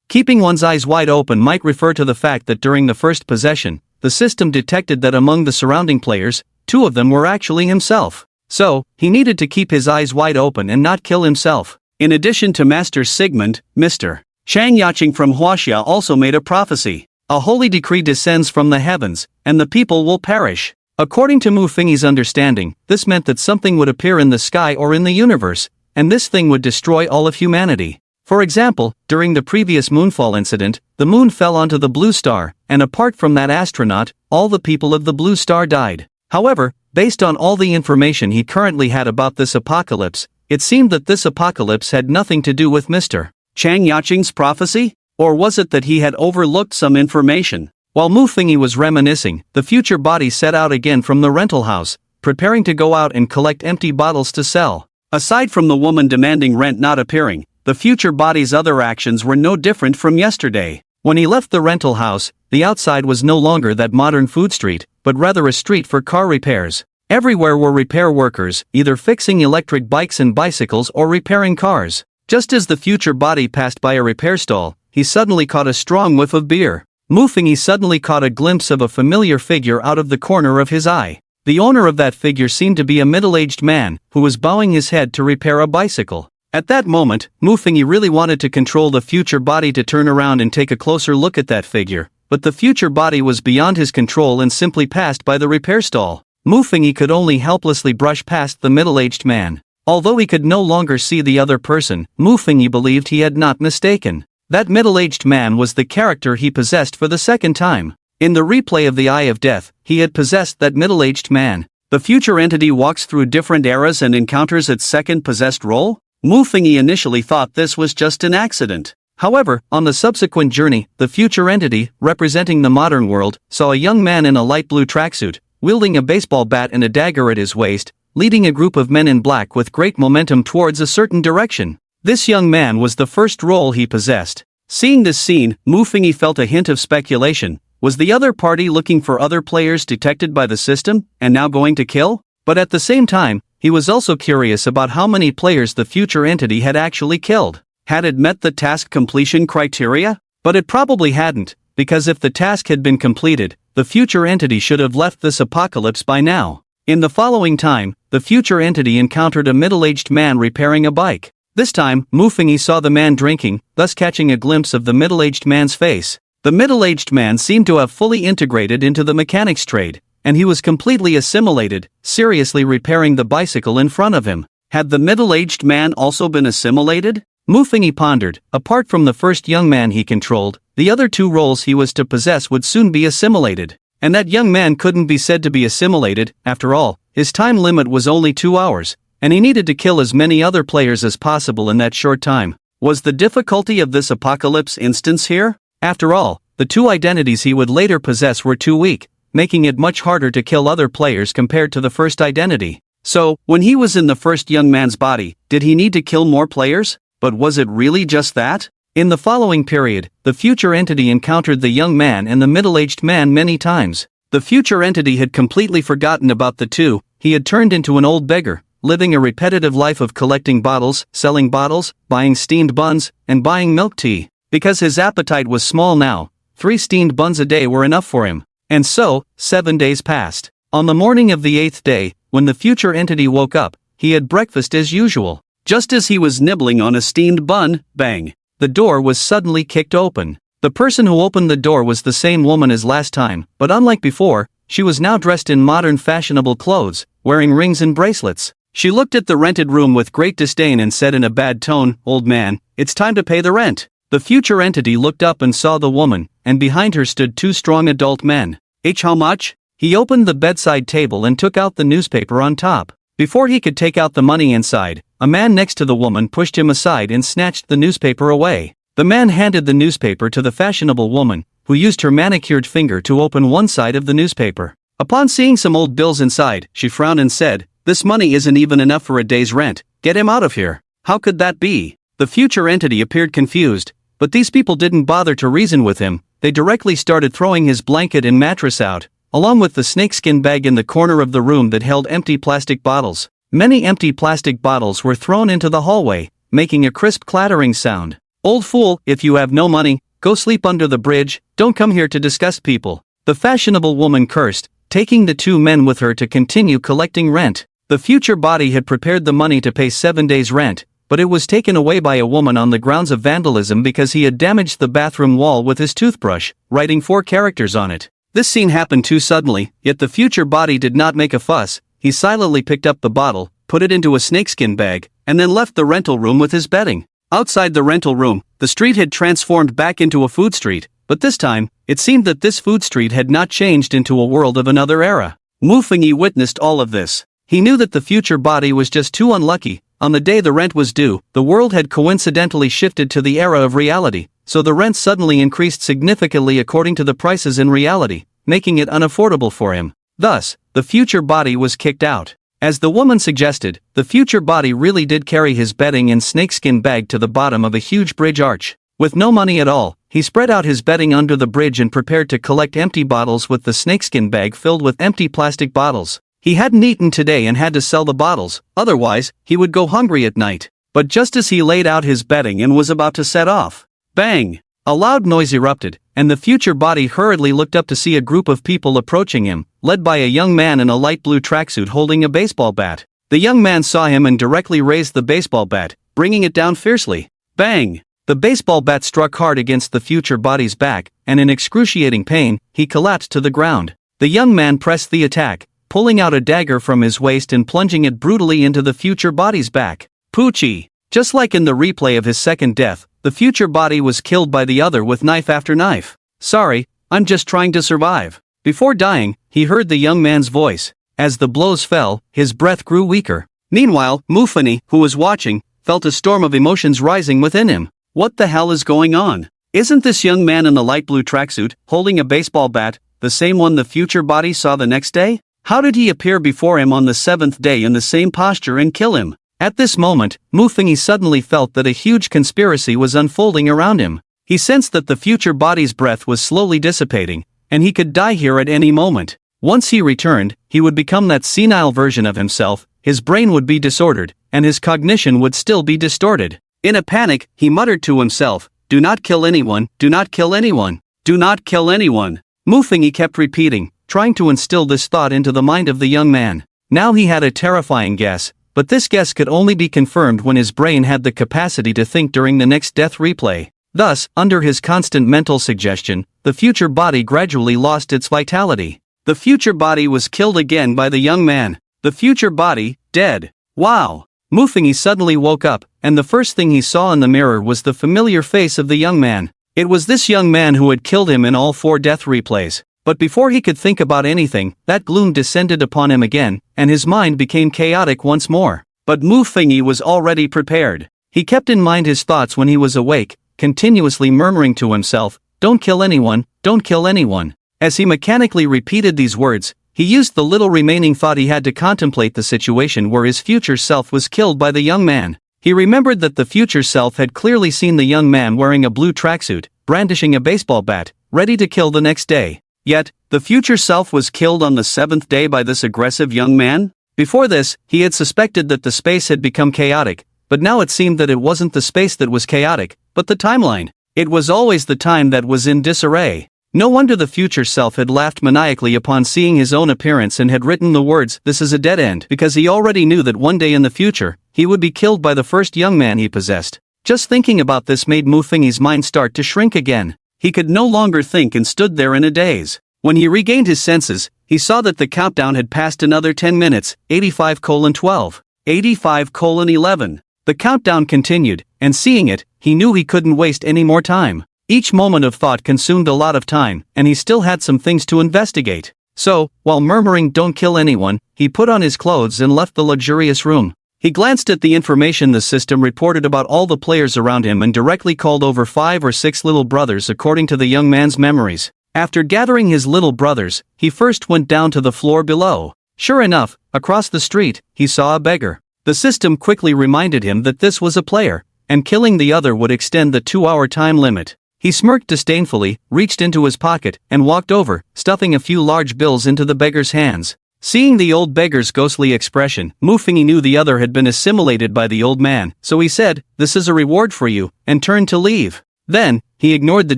Keeping one's eyes wide open might refer to the fact that during the first possession, the system detected that among the surrounding players, 2 of them were actually himself. So, he needed to keep his eyes wide open and not kill himself. In addition to Master Sigmund, Mr. Shang Yaching from Huaxia also made a prophecy. A holy decree descends from the heavens, and the people will perish. According to Mu Fingyi's understanding, this meant that something would appear in the sky or in the universe, and this thing would destroy all of humanity. For example, during the previous moonfall incident, the moon fell onto the blue star, and apart from that astronaut, all the people of the blue star died. However, based on all the information he currently had about this apocalypse, it seemed that this apocalypse had nothing to do with Mr. Chang Yaqing's prophecy? Or was it that he had overlooked some information? While Mu Fingyi was reminiscing, the future body set out again from the rental house, preparing to go out and collect empty bottles to sell. Aside from the woman demanding rent not appearing, the future body's other actions were no different from yesterday. When he left the rental house, the outside was no longer that modern food street, but rather a street for car repairs. Everywhere were repair workers, either fixing electric bikes and bicycles or repairing cars. Just as the future body passed by a repair stall, he suddenly caught a strong whiff of beer. Mu Fingyi suddenly caught a glimpse of a familiar figure out of the corner of his eye. The owner of that figure seemed to be a middle-aged man, who was bowing his head to repair a bicycle. At that moment, Mu Fingyi really wanted to control the future body to turn around and take a closer look at that figure, but the future body was beyond his control and simply passed by the repair stall. Mu Fingyi could only helplessly brush past the middle-aged man. Although he could no longer see the other person, Mu Fingyi believed he had not mistaken. That middle-aged man was the character he possessed for the second time. In the replay of the Eye of Death, he had possessed that middle-aged man. The future entity walks through different eras and encounters its second possessed role? Mu Fingyi initially thought this was just an accident. However, on the subsequent journey, the future entity, representing the modern world, saw a young man in a light blue tracksuit, wielding a baseball bat and a dagger at his waist, leading a group of men in black with great momentum towards a certain direction. This young man was the first role he possessed. Seeing this scene, Mu Fingyi felt a hint of speculation. Was the other party looking for other players detected by the system, and now going to kill? But at the same time, he was also curious about how many players the future entity had actually killed. Had it met the task completion criteria? But it probably hadn't, because if the task had been completed, the future entity should have left this apocalypse by now. In the following time, the future entity encountered a middle-aged man repairing a bike. This time, Mu Fingyi saw the man drinking, thus catching a glimpse of the middle-aged man's face. The middle-aged man seemed to have fully integrated into the mechanic's trade, and he was completely assimilated, seriously repairing the bicycle in front of him. Had the middle-aged man also been assimilated? Mu Fingyi pondered. Apart from the first young man he controlled, the other two roles he was to possess would soon be assimilated. And that young man couldn't be said to be assimilated. After all, his time limit was only 2 hours, and he needed to kill as many other players as possible in that short time. Was the difficulty of this apocalypse instance here? After all, the two identities he would later possess were too weak, making it much harder to kill other players compared to the first identity. So, when he was in the first young man's body, did he need to kill more players? But was it really just that? In the following period, the future entity encountered the young man and the middle-aged man many times. The future entity had completely forgotten about the two. He had turned into an old beggar, living a repetitive life of collecting bottles, selling bottles, buying steamed buns, and buying milk tea. Because his appetite was small now, 3 steamed buns a day were enough for him. And so, 7 days passed. On the morning of the 8th day, when the future entity woke up, he had breakfast as usual. Just as he was nibbling on a steamed bun, bang! The door was suddenly kicked open. The person who opened the door was the same woman as last time, but unlike before, she was now dressed in modern fashionable clothes, wearing rings and bracelets. She looked at the rented room with great disdain and said in a bad tone, "Old man, it's time to pay the rent." The future entity looked up and saw the woman, and behind her stood 2 strong adult men. How much? He opened the bedside table and took out the newspaper on top. Before he could take out the money inside, a man next to the woman pushed him aside and snatched the newspaper away. The man handed the newspaper to the fashionable woman, who used her manicured finger to open one side of the newspaper. Upon seeing some old bills inside, she frowned and said, "This money isn't even enough for a day's rent. Get him out of here." How could that be? The future entity appeared confused, but these people didn't bother to reason with him. They directly started throwing his blanket and mattress out, along with the snakeskin bag in the corner of the room that held empty plastic bottles. Many empty plastic bottles were thrown into the hallway, making a crisp clattering sound. "Old fool, if you have no money, go sleep under the bridge, don't come here to disgust people." The fashionable woman cursed, taking the 2 men with her to continue collecting rent. The future body had prepared the money to pay 7 days' rent, but it was taken away by a woman on the grounds of vandalism because he had damaged the bathroom wall with his toothbrush, writing 4 characters on it. This scene happened too suddenly, yet the future body did not make a fuss. He silently picked up the bottle, put it into a snakeskin bag, and then left the rental room with his bedding. Outside the rental room, the street had transformed back into a food street, but this time, it seemed that this food street had not changed into a world of another era. Mu Fingyi witnessed all of this. He knew that the future body was just too unlucky, On the day the rent was due, the world had coincidentally shifted to the era of reality, so the rent suddenly increased significantly according to the prices in reality, making it unaffordable for him. Thus, the future body was kicked out. As the woman suggested, the future body really did carry his bedding and snakeskin bag to the bottom of a huge bridge arch. With no money at all, he spread out his bedding under the bridge and prepared to collect empty bottles with the snakeskin bag filled with empty plastic bottles. He hadn't eaten today and had to sell the bottles, otherwise, he would go hungry at night. But just as he laid out his bedding and was about to set off, bang! A loud noise erupted, and the future body hurriedly looked up to see a group of people approaching him, led by a young man in a light blue tracksuit holding a baseball bat. The young man saw him and directly raised the baseball bat, bringing it down fiercely. Bang! The baseball bat struck hard against the future body's back, and in excruciating pain, he collapsed to the ground. The young man pressed the attack, pulling out a dagger from his waist and plunging it brutally into the future body's back. Poochie! Just like in the replay of his second death, the future body was killed by the other with knife after knife. Sorry, I'm just trying to survive. Before dying, he heard the young man's voice. As the blows fell, his breath grew weaker. Meanwhile, Mufani, who was watching, felt a storm of emotions rising within him. What the hell is going on? Isn't this young man in the light blue tracksuit, holding a baseball bat, the same one the future body saw the next day? How did he appear before him on the seventh day in the same posture and kill him? At this moment, Mufani suddenly felt that a huge conspiracy was unfolding around him. He sensed that the future body's breath was slowly dissipating, and he could die here at any moment. Once he returned, he would become that senile version of himself, his brain would be disordered, and his cognition would still be distorted. In a panic, he muttered to himself, "Do not kill anyone, do not kill anyone, do not kill anyone." Mufani kept repeating, trying to instill this thought into the mind of the young man. Now he had a terrifying guess, but this guess could only be confirmed when his brain had the capacity to think during the next death replay. Thus, under his constant mental suggestion, the future body gradually lost its vitality. The future body was killed again by the young man. The future body, dead. Wow! Mufani suddenly woke up, and the first thing he saw in the mirror was the familiar face of the young man. It was this young man who had killed him in all 4 death replays. But before he could think about anything, that gloom descended upon him again, and his mind became chaotic once more. But Mufani was already prepared. He kept in mind his thoughts when he was awake, continuously murmuring to himself, "Don't kill anyone, don't kill anyone." As he mechanically repeated these words, he used the little remaining thought he had to contemplate the situation where his future self was killed by the young man. He remembered that the future self had clearly seen the young man wearing a blue tracksuit, brandishing a baseball bat, ready to kill the next day. Yet, the future self was killed on the 7th day by this aggressive young man? Before this, he had suspected that the space had become chaotic, but now it seemed that it wasn't the space that was chaotic, but the timeline. It was always the time that was in disarray. No wonder the future self had laughed maniacally upon seeing his own appearance and had written the words, "This is a dead end," because he already knew that one day in the future, he would be killed by the first young man he possessed. Just thinking about this made Mufangi's mind start to shrink again. He could no longer think and stood there in a daze. When he regained his senses, he saw that the countdown had passed another 10 minutes, 85:12, 85:11. The countdown continued, and seeing it, he knew he couldn't waste any more time. Each moment of thought consumed a lot of time, and he still had some things to investigate. So, while murmuring "don't kill anyone," he put on his clothes and left the luxurious room. He glanced at the information the system reported about all the players around him and directly called over 5 or 6 little brothers according to the young man's memories. After gathering his little brothers, he first went down to the floor below. Sure enough, across the street, he saw a beggar. The system quickly reminded him that this was a player, and killing the other would extend the 2-hour time limit. He smirked disdainfully, reached into his pocket, and walked over, stuffing a few large bills into the beggar's hands. Seeing the old beggar's ghostly expression, Mufangi knew the other had been assimilated by the old man, so he said, "This is a reward for you," and turned to leave. Then, he ignored the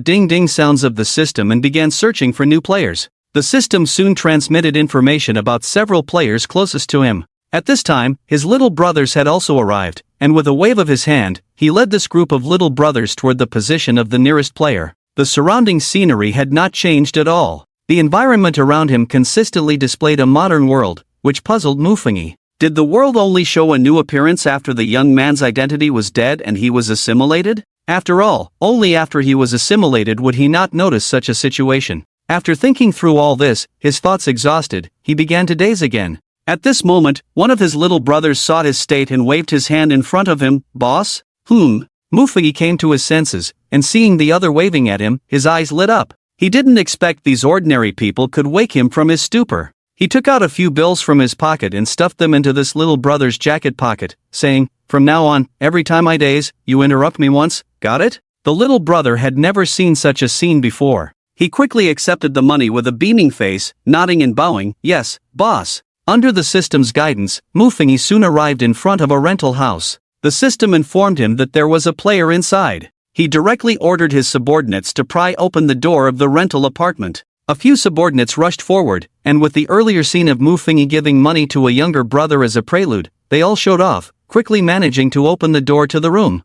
ding-ding sounds of the system and began searching for new players. The system soon transmitted information about several players closest to him. At this time, his little brothers had also arrived, and with a wave of his hand, he led this group of little brothers toward the position of the nearest player. The surrounding scenery had not changed at all. The environment around him consistently displayed a modern world, which puzzled Mufangi. Did the world only show a new appearance after the young man's identity was dead and he was assimilated? After all, only after he was assimilated would he not notice such a situation. After thinking through all this, his thoughts exhausted, he began to daze again. At this moment, one of his little brothers saw his state and waved his hand in front of him. Boss? Mufegi came to his senses, and seeing the other waving at him, his eyes lit up. He didn't expect these ordinary people could wake him from his stupor. He took out a few bills from his pocket and stuffed them into this little brother's jacket pocket, saying, "From now on, every time I daze, you interrupt me once, got it?" The little brother had never seen such a scene before. He quickly accepted the money with a beaming face, nodding and bowing. "Yes, boss." Under the system's guidance, Mufegi soon arrived in front of a rental house. The system informed him that there was a player inside. He directly ordered his subordinates to pry open the door of the rental apartment. A few subordinates rushed forward, and with the earlier scene of Mufegi giving money to a younger brother as a prelude, they all showed off, quickly managing to open the door to the room.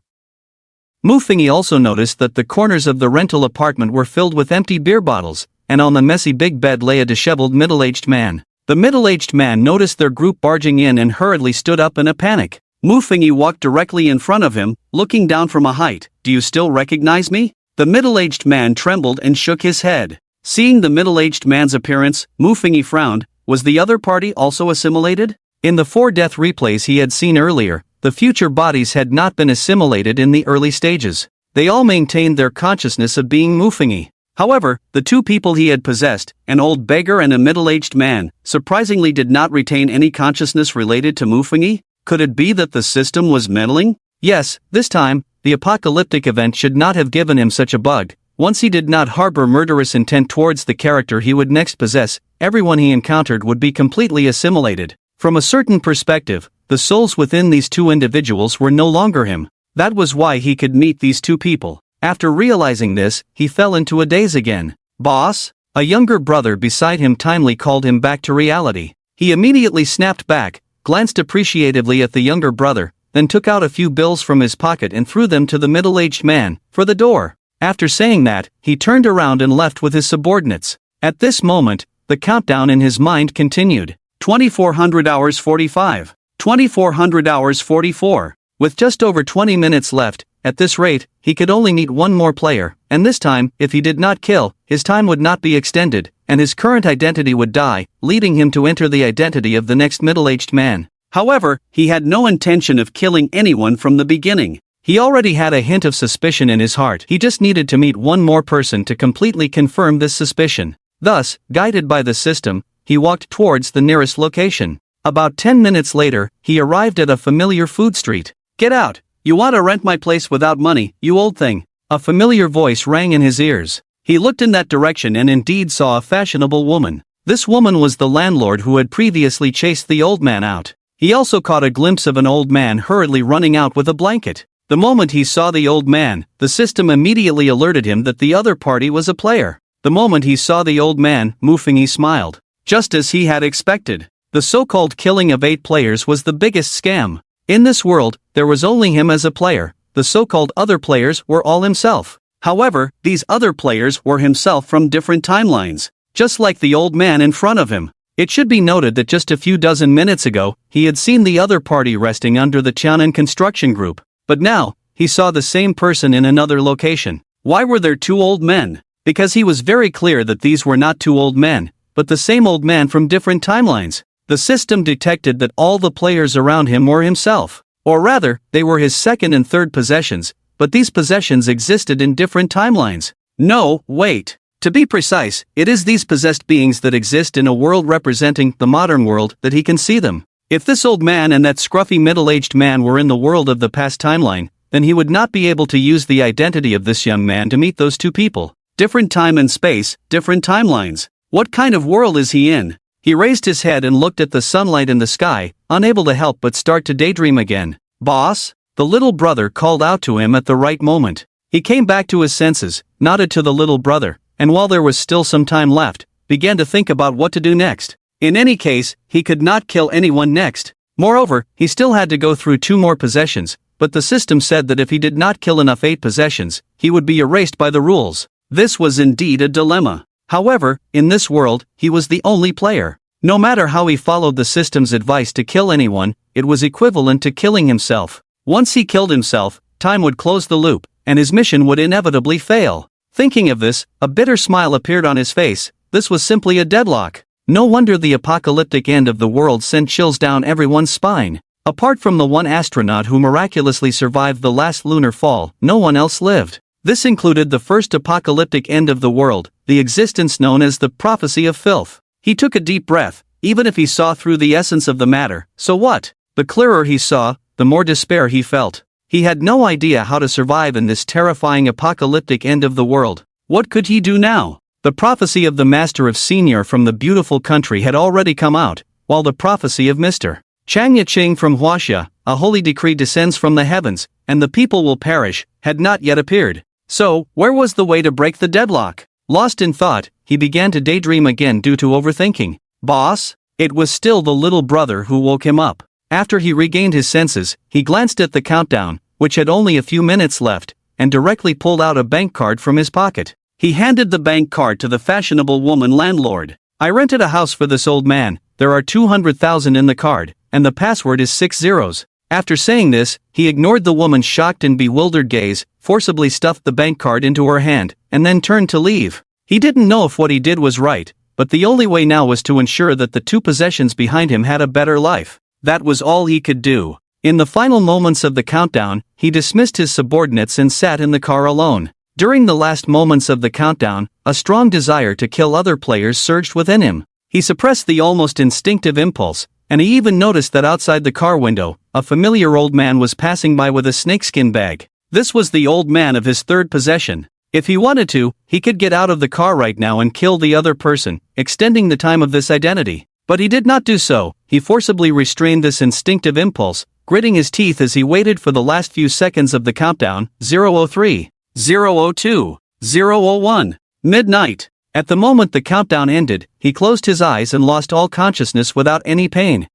Mufegi also noticed that the corners of the rental apartment were filled with empty beer bottles, and on the messy big bed lay a disheveled middle-aged man. The middle-aged man noticed their group barging in and hurriedly stood up in a panic. Mufegi walked directly in front of him, looking down from a height. "Do you still recognize me?" The middle-aged man trembled and shook his head. Seeing the middle-aged man's appearance, Mufegi frowned. Was the other party also assimilated? In the 4 death replays he had seen earlier, the future bodies had not been assimilated in the early stages. They all maintained their consciousness of being Mufegi. However, the 2 people he had possessed, an old beggar and a middle-aged man, surprisingly did not retain any consciousness related to Mufegi. Could it be that the system was meddling? Yes, this time, the apocalyptic event should not have given him such a bug. Once he did not harbor murderous intent towards the character he would next possess, everyone he encountered would be completely assimilated. From a certain perspective, the souls within these 2 individuals were no longer him. That was why he could meet these 2 people. After realizing this, he fell into a daze again. "Boss?" A younger brother beside him timely called him back to reality. He immediately snapped back, glanced appreciatively at the younger brother, then took out a few bills from his pocket and threw them to the middle-aged man, for the door. After saying that, he turned around and left with his subordinates. At this moment, the countdown in his mind continued. 2400 hours 45. 2400 hours 44. With just over 20 minutes left, at this rate, he could only meet one more player, and this time, if he did not kill, his time would not be extended, and his current identity would die, leading him to enter the identity of the next middle-aged man. However, he had no intention of killing anyone from the beginning. He already had a hint of suspicion in his heart. He just needed to meet one more person to completely confirm this suspicion. Thus, guided by the system, he walked towards the nearest location. About 10 minutes later, he arrived at a familiar food street. "Get out! You want to rent my place without money, you old thing." A familiar voice rang in his ears. He looked in that direction and indeed saw a fashionable woman. This woman was the landlord who had previously chased the old man out. He also caught a glimpse of an old man hurriedly running out with a blanket. The moment he saw the old man, the system immediately alerted him that the other party was a player. The moment he saw the old man, Mufegi smiled. Just as he had expected. The so-called killing of 8 players was the biggest scam. In this world, there was only him as a player. The so-called other players were all himself. However, these other players were himself from different timelines. Just like the old man in front of him. It should be noted that just a few dozen minutes ago, he had seen the other party resting under the Tianan construction group. But now, he saw the same person in another location. Why were there 2 old men? Because he was very clear that these were not 2 old men, but the same old man from different timelines. The system detected that all the players around him were himself. Or rather, they were his second and third possessions, but these possessions existed in different timelines. No, wait. To be precise, it is these possessed beings that exist in a world representing the modern world that he can see them. If this old man and that scruffy middle-aged man were in the world of the past timeline, then he would not be able to use the identity of this young man to meet those 2 people. Different time and space, different timelines. What kind of world is he in? He raised his head and looked at the sunlight in the sky, unable to help but start to daydream again. "Boss?" The little brother called out to him at the right moment. He came back to his senses, nodded to the little brother, and while there was still some time left, began to think about what to do next. In any case, he could not kill anyone next. Moreover, he still had to go through 2 more possessions, but the system said that if he did not kill enough 8 possessions, he would be erased by the rules. This was indeed a dilemma. However, in this world, he was the only player. No matter how he followed the system's advice to kill anyone, it was equivalent to killing himself. Once he killed himself, time would close the loop, and his mission would inevitably fail. Thinking of this, a bitter smile appeared on his face. This was simply a deadlock. No wonder the apocalyptic end of the world sent chills down everyone's spine. Apart from the one astronaut who miraculously survived the last lunar fall, no one else lived. This included the first apocalyptic end of the world, the existence known as the prophecy of filth. He took a deep breath. Even if he saw through the essence of the matter, so what? The clearer he saw, the more despair he felt. He had no idea how to survive in this terrifying apocalyptic end of the world. What could he do now? The prophecy of the Master of Senior from the beautiful country had already come out, while the prophecy of Mr. Changya Ching from Huaxia, a holy decree descends from the heavens, and the people will perish, had not yet appeared. So, where was the way to break the deadlock? Lost in thought, he began to daydream again due to overthinking. Boss? It was still the little brother who woke him up. After he regained his senses, he glanced at the countdown, which had only a few minutes left, and directly pulled out a bank card from his pocket. He handed the bank card to the fashionable woman landlord. I rented a house for this old man, there are 200,000 in the card, and the password is 6 zeros. After saying this, he ignored the woman's shocked and bewildered gaze, forcibly stuffed the bank card into her hand, and then turned to leave. He didn't know if what he did was right, but the only way now was to ensure that the two possessions behind him had a better life. That was all he could do. In the final moments of the countdown, he dismissed his subordinates and sat in the car alone. During the last moments of the countdown, a strong desire to kill other players surged within him. He suppressed the almost instinctive impulse, and he even noticed that outside the car window, a familiar old man was passing by with a snakeskin bag. This was the old man of his third possession. If he wanted to, he could get out of the car right now and kill the other person, extending the time of this identity. But he did not do so. He forcibly restrained this instinctive impulse, gritting his teeth as he waited for the last few seconds of the countdown. 0:03, 0:02, 0:01, midnight. At the moment the countdown ended, he closed his eyes and lost all consciousness without any pain.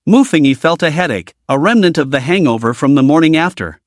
Muffingy felt a headache, a remnant of the hangover from the morning after.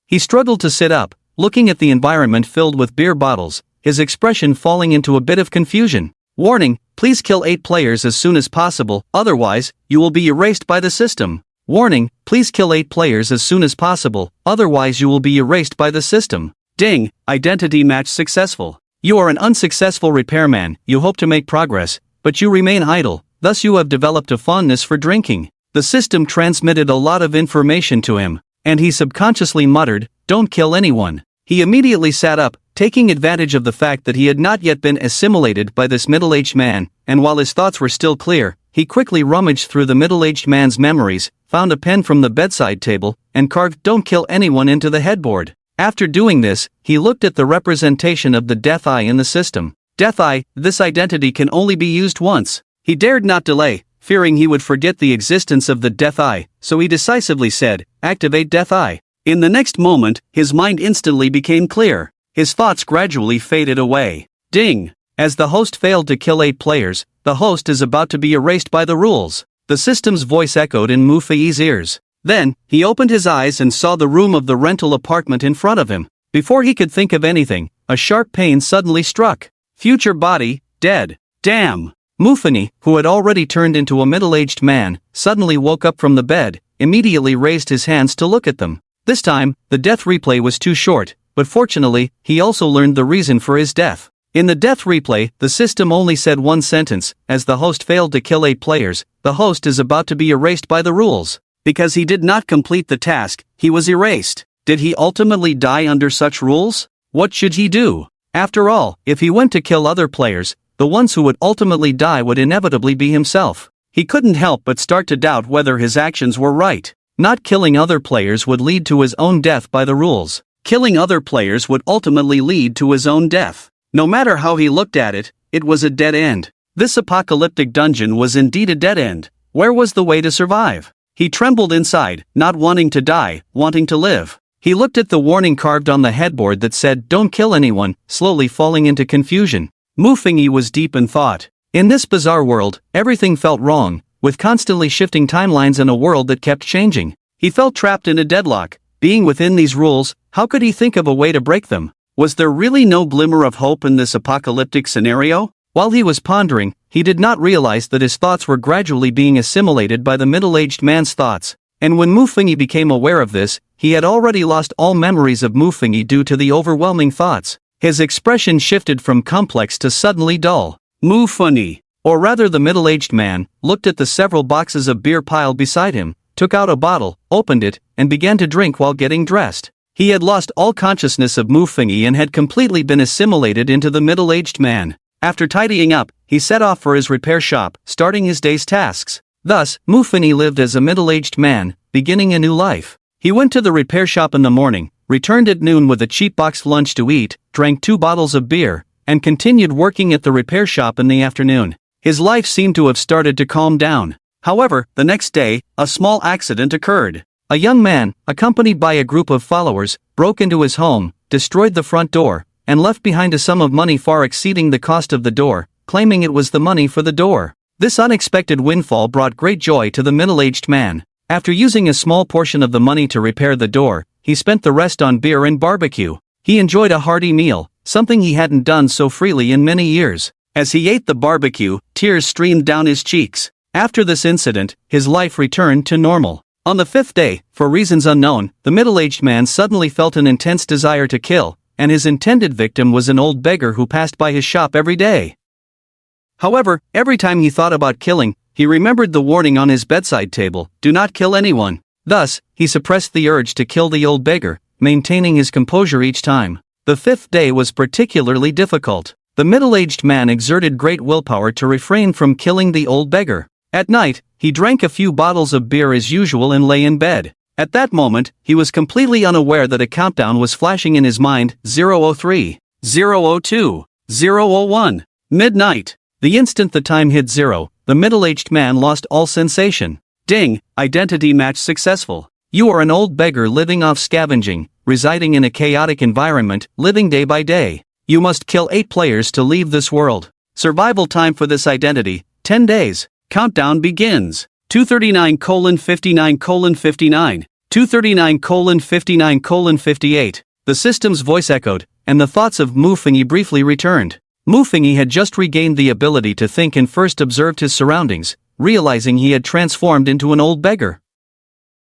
He struggled to sit up, looking at the environment filled with beer bottles, his expression falling into a bit of confusion. Warning, please kill 8 players as soon as possible, otherwise, you will be erased by the system. Warning, please kill 8 players as soon as possible, otherwise you will be erased by the system. Ding, identity match successful. You are an unsuccessful repairman, you hope to make progress, but you remain idle, thus you have developed a fondness for drinking. The system transmitted a lot of information to him, and he subconsciously muttered, don't kill anyone. He immediately sat up, taking advantage of the fact that he had not yet been assimilated by this middle-aged man, and while his thoughts were still clear, he quickly rummaged through the middle-aged man's memories, found a pen from the bedside table, and carved "Don't kill anyone" into the headboard. After doing this, he looked at the representation of the Death Eye in the system. Death Eye, this identity can only be used once. He dared not delay, fearing he would forget the existence of the Death Eye, so he decisively said, "Activate Death Eye." In the next moment, his mind instantly became clear. His thoughts gradually faded away. Ding! As the host failed to kill 8 players, the host is about to be erased by the rules. The system's voice echoed in Mufei's ears. Then, he opened his eyes and saw the room of the rental apartment in front of him. Before he could think of anything, a sharp pain suddenly struck. Future body, dead. Damn! Mufei, who had already turned into a middle-aged man, suddenly woke up from the bed, immediately raised his hands to look at them. This time, the death replay was too short, but fortunately, he also learned the reason for his death. In the death replay, the system only said one sentence: as the host failed to kill 8 players, the host is about to be erased by the rules. Because he did not complete the task, he was erased. Did he ultimately die under such rules? What should he do? After all, if he went to kill other players, the ones who would ultimately die would inevitably be himself. He couldn't help but start to doubt whether his actions were right. Not killing other players would lead to his own death by the rules. Killing other players would ultimately lead to his own death. No matter how he looked at it, it was a dead end. This apocalyptic dungeon was indeed a dead end. Where was the way to survive? He trembled inside, not wanting to die, wanting to live. He looked at the warning carved on the headboard that said "Don't kill anyone," slowly falling into confusion. Mufei was deep in thought. In this bizarre world, everything felt wrong, with constantly shifting timelines and a world that kept changing. He felt trapped in a deadlock. Being within these rules, how could he think of a way to break them? Was there really no glimmer of hope in this apocalyptic scenario? While he was pondering, he did not realize that his thoughts were gradually being assimilated by the middle-aged man's thoughts. And when Mufei became aware of this, he had already lost all memories of Mufei due to the overwhelming thoughts. His expression shifted from complex to suddenly dull. Mufei. Or rather, the middle-aged man looked at the several boxes of beer piled beside him, took out a bottle, opened it, and began to drink while getting dressed. He had lost all consciousness of Mufingi and had completely been assimilated into the middle-aged man. After tidying up, he set off for his repair shop, starting his day's tasks. Thus, Mufingi lived as a middle-aged man, beginning a new life. He went to the repair shop in the morning, returned at noon with a cheap boxed lunch to eat, drank 2 bottles of beer, and continued working at the repair shop in the afternoon. His life seemed to have started to calm down. However, the next day, a small accident occurred. A young man, accompanied by a group of followers, broke into his home, destroyed the front door, and left behind a sum of money far exceeding the cost of the door, claiming it was the money for the door. This unexpected windfall brought great joy to the middle-aged man. After using a small portion of the money to repair the door, he spent the rest on beer and barbecue. He enjoyed a hearty meal, something he hadn't done so freely in many years. As he ate the barbecue, tears streamed down his cheeks. After this incident, his life returned to normal. On the 5th day, for reasons unknown, the middle-aged man suddenly felt an intense desire to kill, and his intended victim was an old beggar who passed by his shop every day. However, every time he thought about killing, he remembered the warning on his bedside table, "Do not kill anyone." Thus, he suppressed the urge to kill the old beggar, maintaining his composure each time. The 5th day was particularly difficult. The middle-aged man exerted great willpower to refrain from killing the old beggar. At night, he drank a few bottles of beer as usual and lay in bed. At that moment, he was completely unaware that a countdown was flashing in his mind: 0:03, 0:02, 0:01, midnight. The instant the time hit 0, the middle-aged man lost all sensation. Ding, identity match successful. You are an old beggar living off scavenging, residing in a chaotic environment, living day by day. You must kill 8 players to leave this world. Survival time for this identity, 10 days. Countdown begins. 239:59:59. 239:59:58. The system's voice echoed, and the thoughts of Mufingi briefly returned. Mufingi had just regained the ability to think and first observed his surroundings, realizing he had transformed into an old beggar.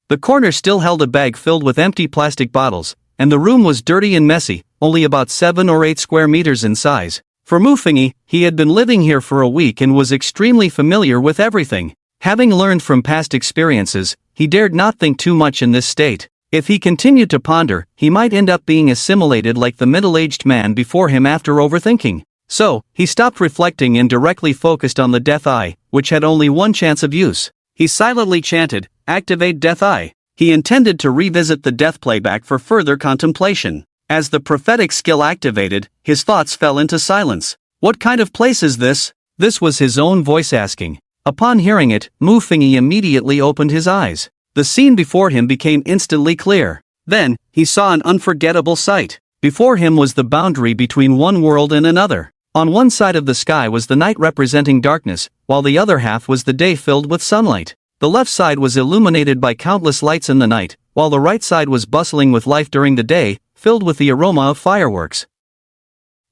The corner still held a bag filled with empty plastic bottles, and the room was dirty and messy, only about 7 or 8 square meters in size. For Mufingi, he had been living here for a week and was extremely familiar with everything. Having learned from past experiences, he dared not think too much in this state. If he continued to ponder, he might end up being assimilated like the middle-aged man before him after overthinking. So, he stopped reflecting and directly focused on the Death Eye, which had only one chance of use. He silently chanted, "Activate Death Eye." He intended to revisit the death playback for further contemplation. As the prophetic skill activated, his thoughts fell into silence. "What kind of place is this?" This was his own voice asking. Upon hearing it, Mufingi immediately opened his eyes. The scene before him became instantly clear. Then, he saw an unforgettable sight. Before him was the boundary between one world and another. On one side of the sky was the night representing darkness, while the other half was the day filled with sunlight. The left side was illuminated by countless lights in the night, while the right side was bustling with life during the day, filled with the aroma of fireworks.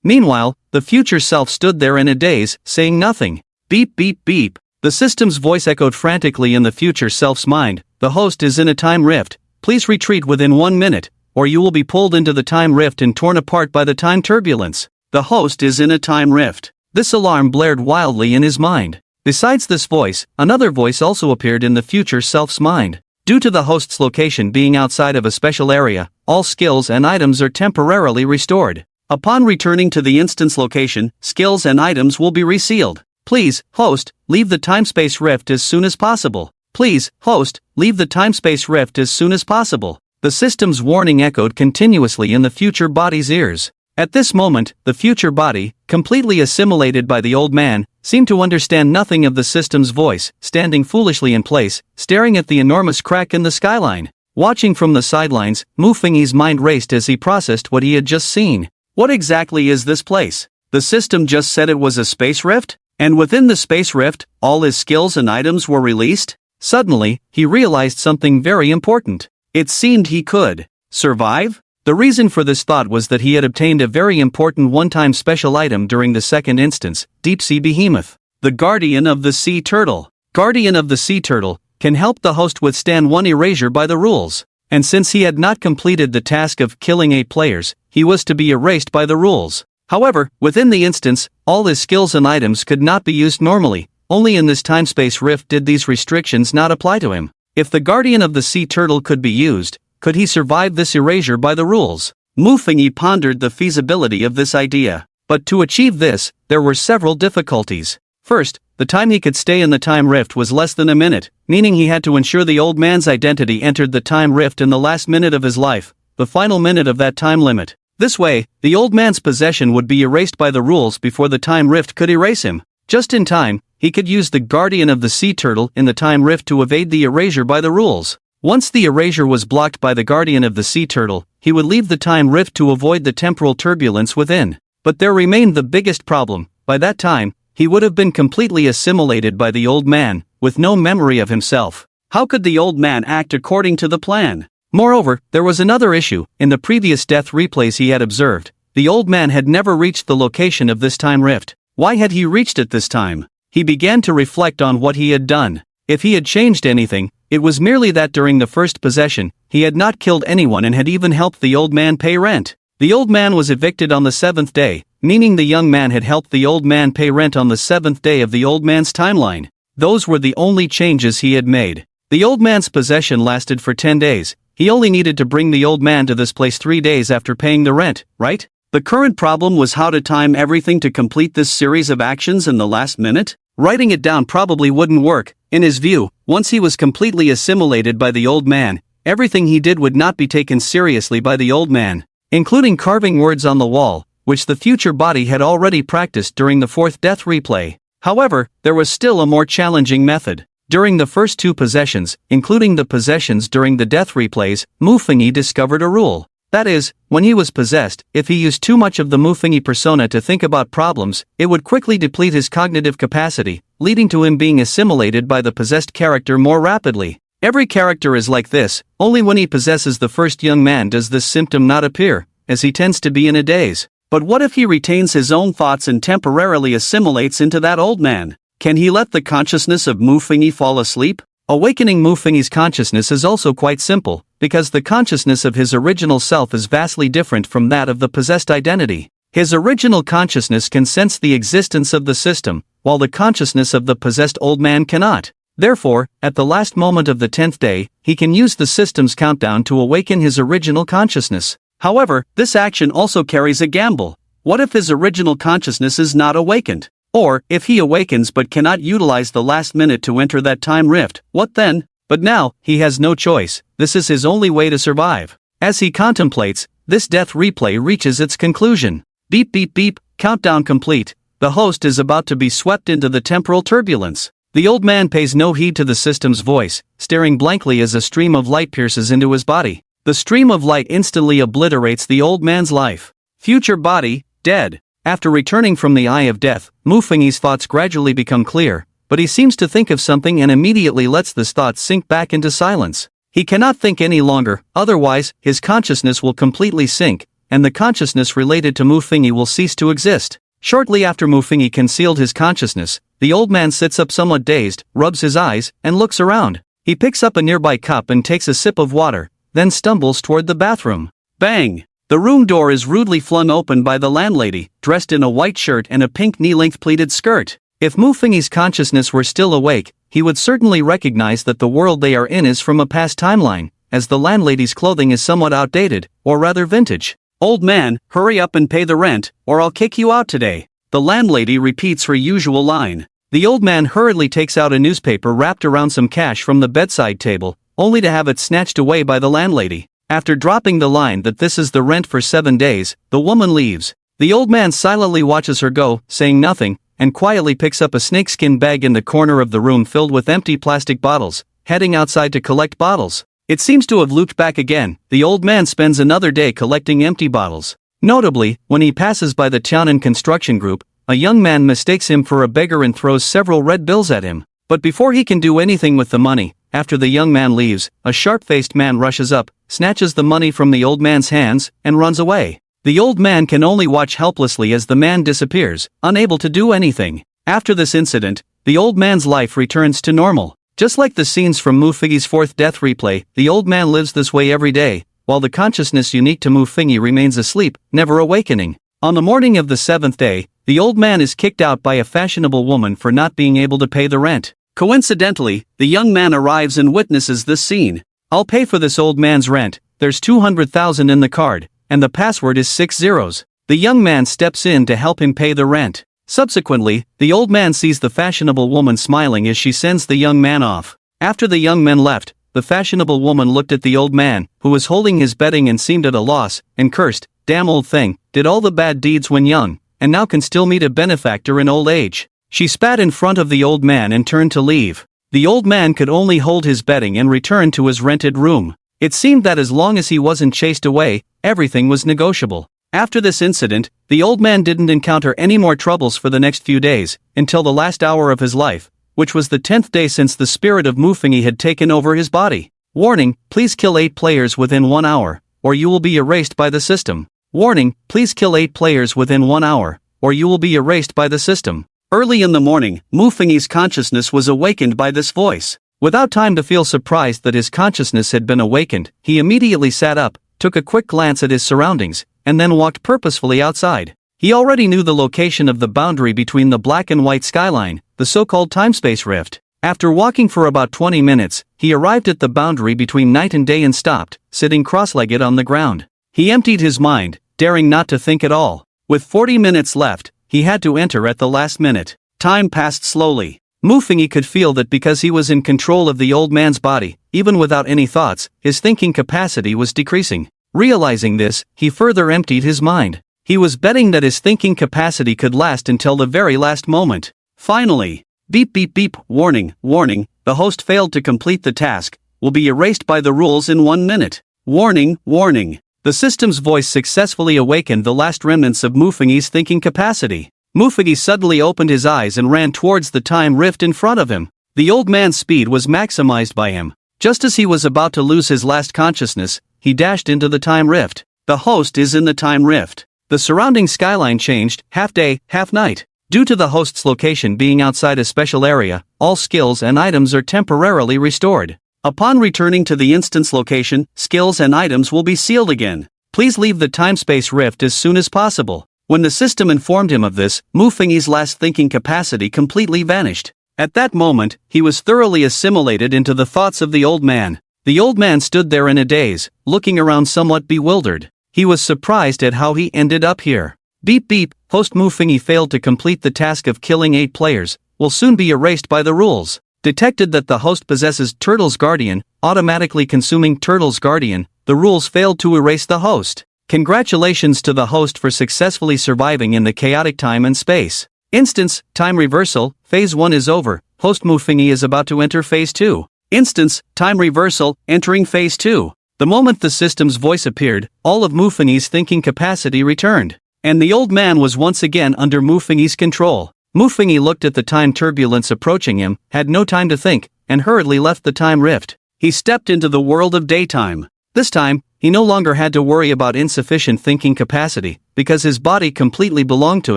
Meanwhile, the future self stood there in a daze, saying nothing. Beep beep beep. The system's voice echoed frantically in the future self's mind. "The host is in a time rift. Please retreat within 1 minute, or you will be pulled into the time rift and torn apart by the time turbulence. The host is in a time rift." This alarm blared wildly in his mind. Besides this voice, another voice also appeared in the future self's mind. Due to the host's location being outside of a special area, all skills and items are temporarily restored. Upon returning to the instance location, skills and items will be resealed. Please, host, leave the time-space rift as soon as possible. Please, host, leave the time-space rift as soon as possible. The system's warning echoed continuously in the future body's ears. At this moment, the future body, completely assimilated by the old man, seemed to understand nothing of the system's voice, standing foolishly in place, staring at the enormous crack in the skyline. Watching from the sidelines, Mufingi's mind raced as he processed what he had just seen. What exactly is this place? The system just said it was a space rift? And within the space rift, all his skills and items were released? Suddenly, he realized something very important. It seemed he could survive? The reason for this thought was that he had obtained a very important one-time special item during the second instance, Deep Sea Behemoth, the Guardian of the Sea Turtle. Guardian of the Sea Turtle can help the host withstand one erasure by the rules. And since he had not completed the task of killing 8 players, he was to be erased by the rules. However, within the instance, all his skills and items could not be used normally. Only in this time-space rift did these restrictions not apply to him. If the Guardian of the Sea Turtle could be used, could he survive this erasure by the rules? Mufengi pondered the feasibility of this idea. But to achieve this, there were several difficulties. First, the time he could stay in the time rift was less than a minute, meaning he had to ensure the old man's identity entered the time rift in the last minute of his life, the final minute of that time limit. This way, the old man's possession would be erased by the rules before the time rift could erase him. Just in time, he could use the Guardian of the Sea Turtle in the time rift to evade the erasure by the rules. Once the erasure was blocked by the Guardian of the Sea Turtle, he would leave the time rift to avoid the temporal turbulence within. But there remained the biggest problem. By that time, he would have been completely assimilated by the old man, with no memory of himself. How could the old man act according to the plan? Moreover, there was another issue. In the previous death replays he had observed, the old man had never reached the location of this time rift. Why had he reached it this time? He began to reflect on what he had done. If he had changed anything, it was merely that during the first possession, he had not killed anyone and had even helped the old man pay rent. The old man was evicted on the 7th day, meaning the young man had helped the old man pay rent on the 7th day of the old man's timeline. Those were the only changes he had made. The old man's possession lasted for 10 days. He only needed to bring the old man to this place 3 days after paying the rent, right? The current problem was how to time everything to complete this series of actions in the last minute? Writing it down probably wouldn't work. In his view, once he was completely assimilated by the old man, everything he did would not be taken seriously by the old man, including carving words on the wall, which the future body had already practiced during the 4th death replay. However, there was still a more challenging method. During the first 2 possessions, including the possessions during the death replays, Mufengi discovered a rule. That is, when he was possessed, if he used too much of the Mufengi persona to think about problems, it would quickly deplete his cognitive capacity, leading to him being assimilated by the possessed character more rapidly. Every character is like this. Only when he possesses the first young man does this symptom not appear, as he tends to be in a daze. But what if he retains his own thoughts and temporarily assimilates into that old man? Can he let the consciousness of Mufengi fall asleep? Awakening Mufengi's consciousness is also quite simple, because the consciousness of his original self is vastly different from that of the possessed identity. His original consciousness can sense the existence of the system, while the consciousness of the possessed old man cannot. Therefore, at the last moment of the 10th day, he can use the system's countdown to awaken his original consciousness. However, this action also carries a gamble. What if his original consciousness is not awakened? Or, if he awakens but cannot utilize the last minute to enter that time rift, what then? But now, he has no choice. This is his only way to survive. As he contemplates, this death replay reaches its conclusion. Beep beep beep, countdown complete. The host is about to be swept into the temporal turbulence. The old man pays no heed to the system's voice, staring blankly as a stream of light pierces into his body. The stream of light instantly obliterates the old man's life. Future body, dead. After returning from the eye of death, Mufengi's thoughts gradually become clear, but he seems to think of something and immediately lets this thought sink back into silence. He cannot think any longer, otherwise, his consciousness will completely sink, and the consciousness related to Mufengi will cease to exist. Shortly after Mufengi concealed his consciousness, the old man sits up somewhat dazed, rubs his eyes, and looks around. He picks up a nearby cup and takes a sip of water, then stumbles toward the bathroom. Bang! The room door is rudely flung open by the landlady, dressed in a white shirt and a pink knee-length pleated skirt. If Mufengi's consciousness were still awake, he would certainly recognize that the world they are in is from a past timeline, as the landlady's clothing is somewhat outdated, or rather vintage. Old man, hurry up and pay the rent, or I'll kick you out today. The landlady repeats her usual line. The old man hurriedly takes out a newspaper wrapped around some cash from the bedside table, only to have it snatched away by the landlady. After dropping the line that this is the rent for 7 days, the woman leaves. The old man silently watches her go, saying nothing, and quietly picks up a snakeskin bag in the corner of the room filled with empty plastic bottles, heading outside to collect bottles. It seems to have looped back again. The old man spends another day collecting empty bottles. Notably, when he passes by the Tianan construction group, a young man mistakes him for a beggar and throws several red bills at him. But before he can do anything with the money, after the young man leaves, a sharp-faced man rushes up, snatches the money from the old man's hands, and runs away. The old man can only watch helplessly as the man disappears, unable to do anything. After this incident, the old man's life returns to normal. Just like the scenes from Mufengi's 4th death replay, the old man lives this way every day, while the consciousness unique to Mufengi remains asleep, never awakening. On the morning of the 7th day, the old man is kicked out by a fashionable woman for not being able to pay the rent. Coincidentally, the young man arrives and witnesses this scene. "I'll pay for this old man's rent, there's 200,000 in the card, and the password is 6 zeros. The young man steps in to help him pay the rent. Subsequently, the old man sees the fashionable woman smiling as she sends the young man off. After the young man left, the fashionable woman looked at the old man, who was holding his bedding and seemed at a loss, and cursed, "Damn old thing, did all the bad deeds when young, and now can still meet a benefactor in old age." She spat in front of the old man and turned to leave. The old man could only hold his bedding and return to his rented room. It seemed that as long as he wasn't chased away, everything was negotiable. After this incident, the old man didn't encounter any more troubles for the next few days, until the last hour of his life, which was the 10th day since the spirit of Mufingi had taken over his body. Warning, please kill 8 players within 1 hour, or you will be erased by the system. Warning, please kill 8 players within 1 hour, or you will be erased by the system. Early in the morning, Mufingi's consciousness was awakened by this voice. Without time to feel surprised that his consciousness had been awakened, he immediately sat up, took a quick glance at his surroundings, and then walked purposefully outside. He already knew the location of the boundary between the black and white skyline, the so-called time-space rift. After walking for about 20 minutes, he arrived at the boundary between night and day and stopped, sitting cross-legged on the ground. He emptied his mind, daring not to think at all. With 40 minutes left, he had to enter at the last minute. Time passed slowly. Mufingi could feel that because he was in control of the old man's body, even without any thoughts, his thinking capacity was decreasing. Realizing this, he further emptied his mind. He was betting that his thinking capacity could last until the very last moment. Finally, beep beep beep, warning, warning, the host failed to complete the task, will be erased by the rules in 1 minute. Warning, warning. The system's voice successfully awakened the last remnants of Mufingi's thinking capacity. Mufingi suddenly opened his eyes and ran towards the time rift in front of him. The old man's speed was maximized by him. Just as he was about to lose his last consciousness, he dashed into the time rift. The host is in the time rift. The surrounding skyline changed, half day, half night. Due to the host's location being outside a special area, all skills and items are temporarily restored. Upon returning to the instance location, skills and items will be sealed again. Please leave the time-space rift as soon as possible. When the system informed him of this, Mufingi's last thinking capacity completely vanished. At that moment, he was thoroughly assimilated into the thoughts of the old man. The old man stood there in a daze, looking around somewhat bewildered. He was surprised at how he ended up here. Beep beep, host Mufingi failed to complete the task of killing 8 players, will soon be erased by the rules. Detected that the host possesses Turtle's Guardian, automatically consuming Turtle's Guardian, the rules failed to erase the host. Congratulations to the host for successfully surviving in the chaotic time and space. Instance, time reversal, phase 1 is over, host Mufingi is about to enter phase 2. Instance, time reversal, entering phase 2. The moment the system's voice appeared, all of Mufingi's thinking capacity returned. And the old man was once again under Mufingi's control. Mufingi looked at the time turbulence approaching him, had no time to think, and hurriedly left the time rift. He stepped into the world of daytime. This time, he no longer had to worry about insufficient thinking capacity, because his body completely belonged to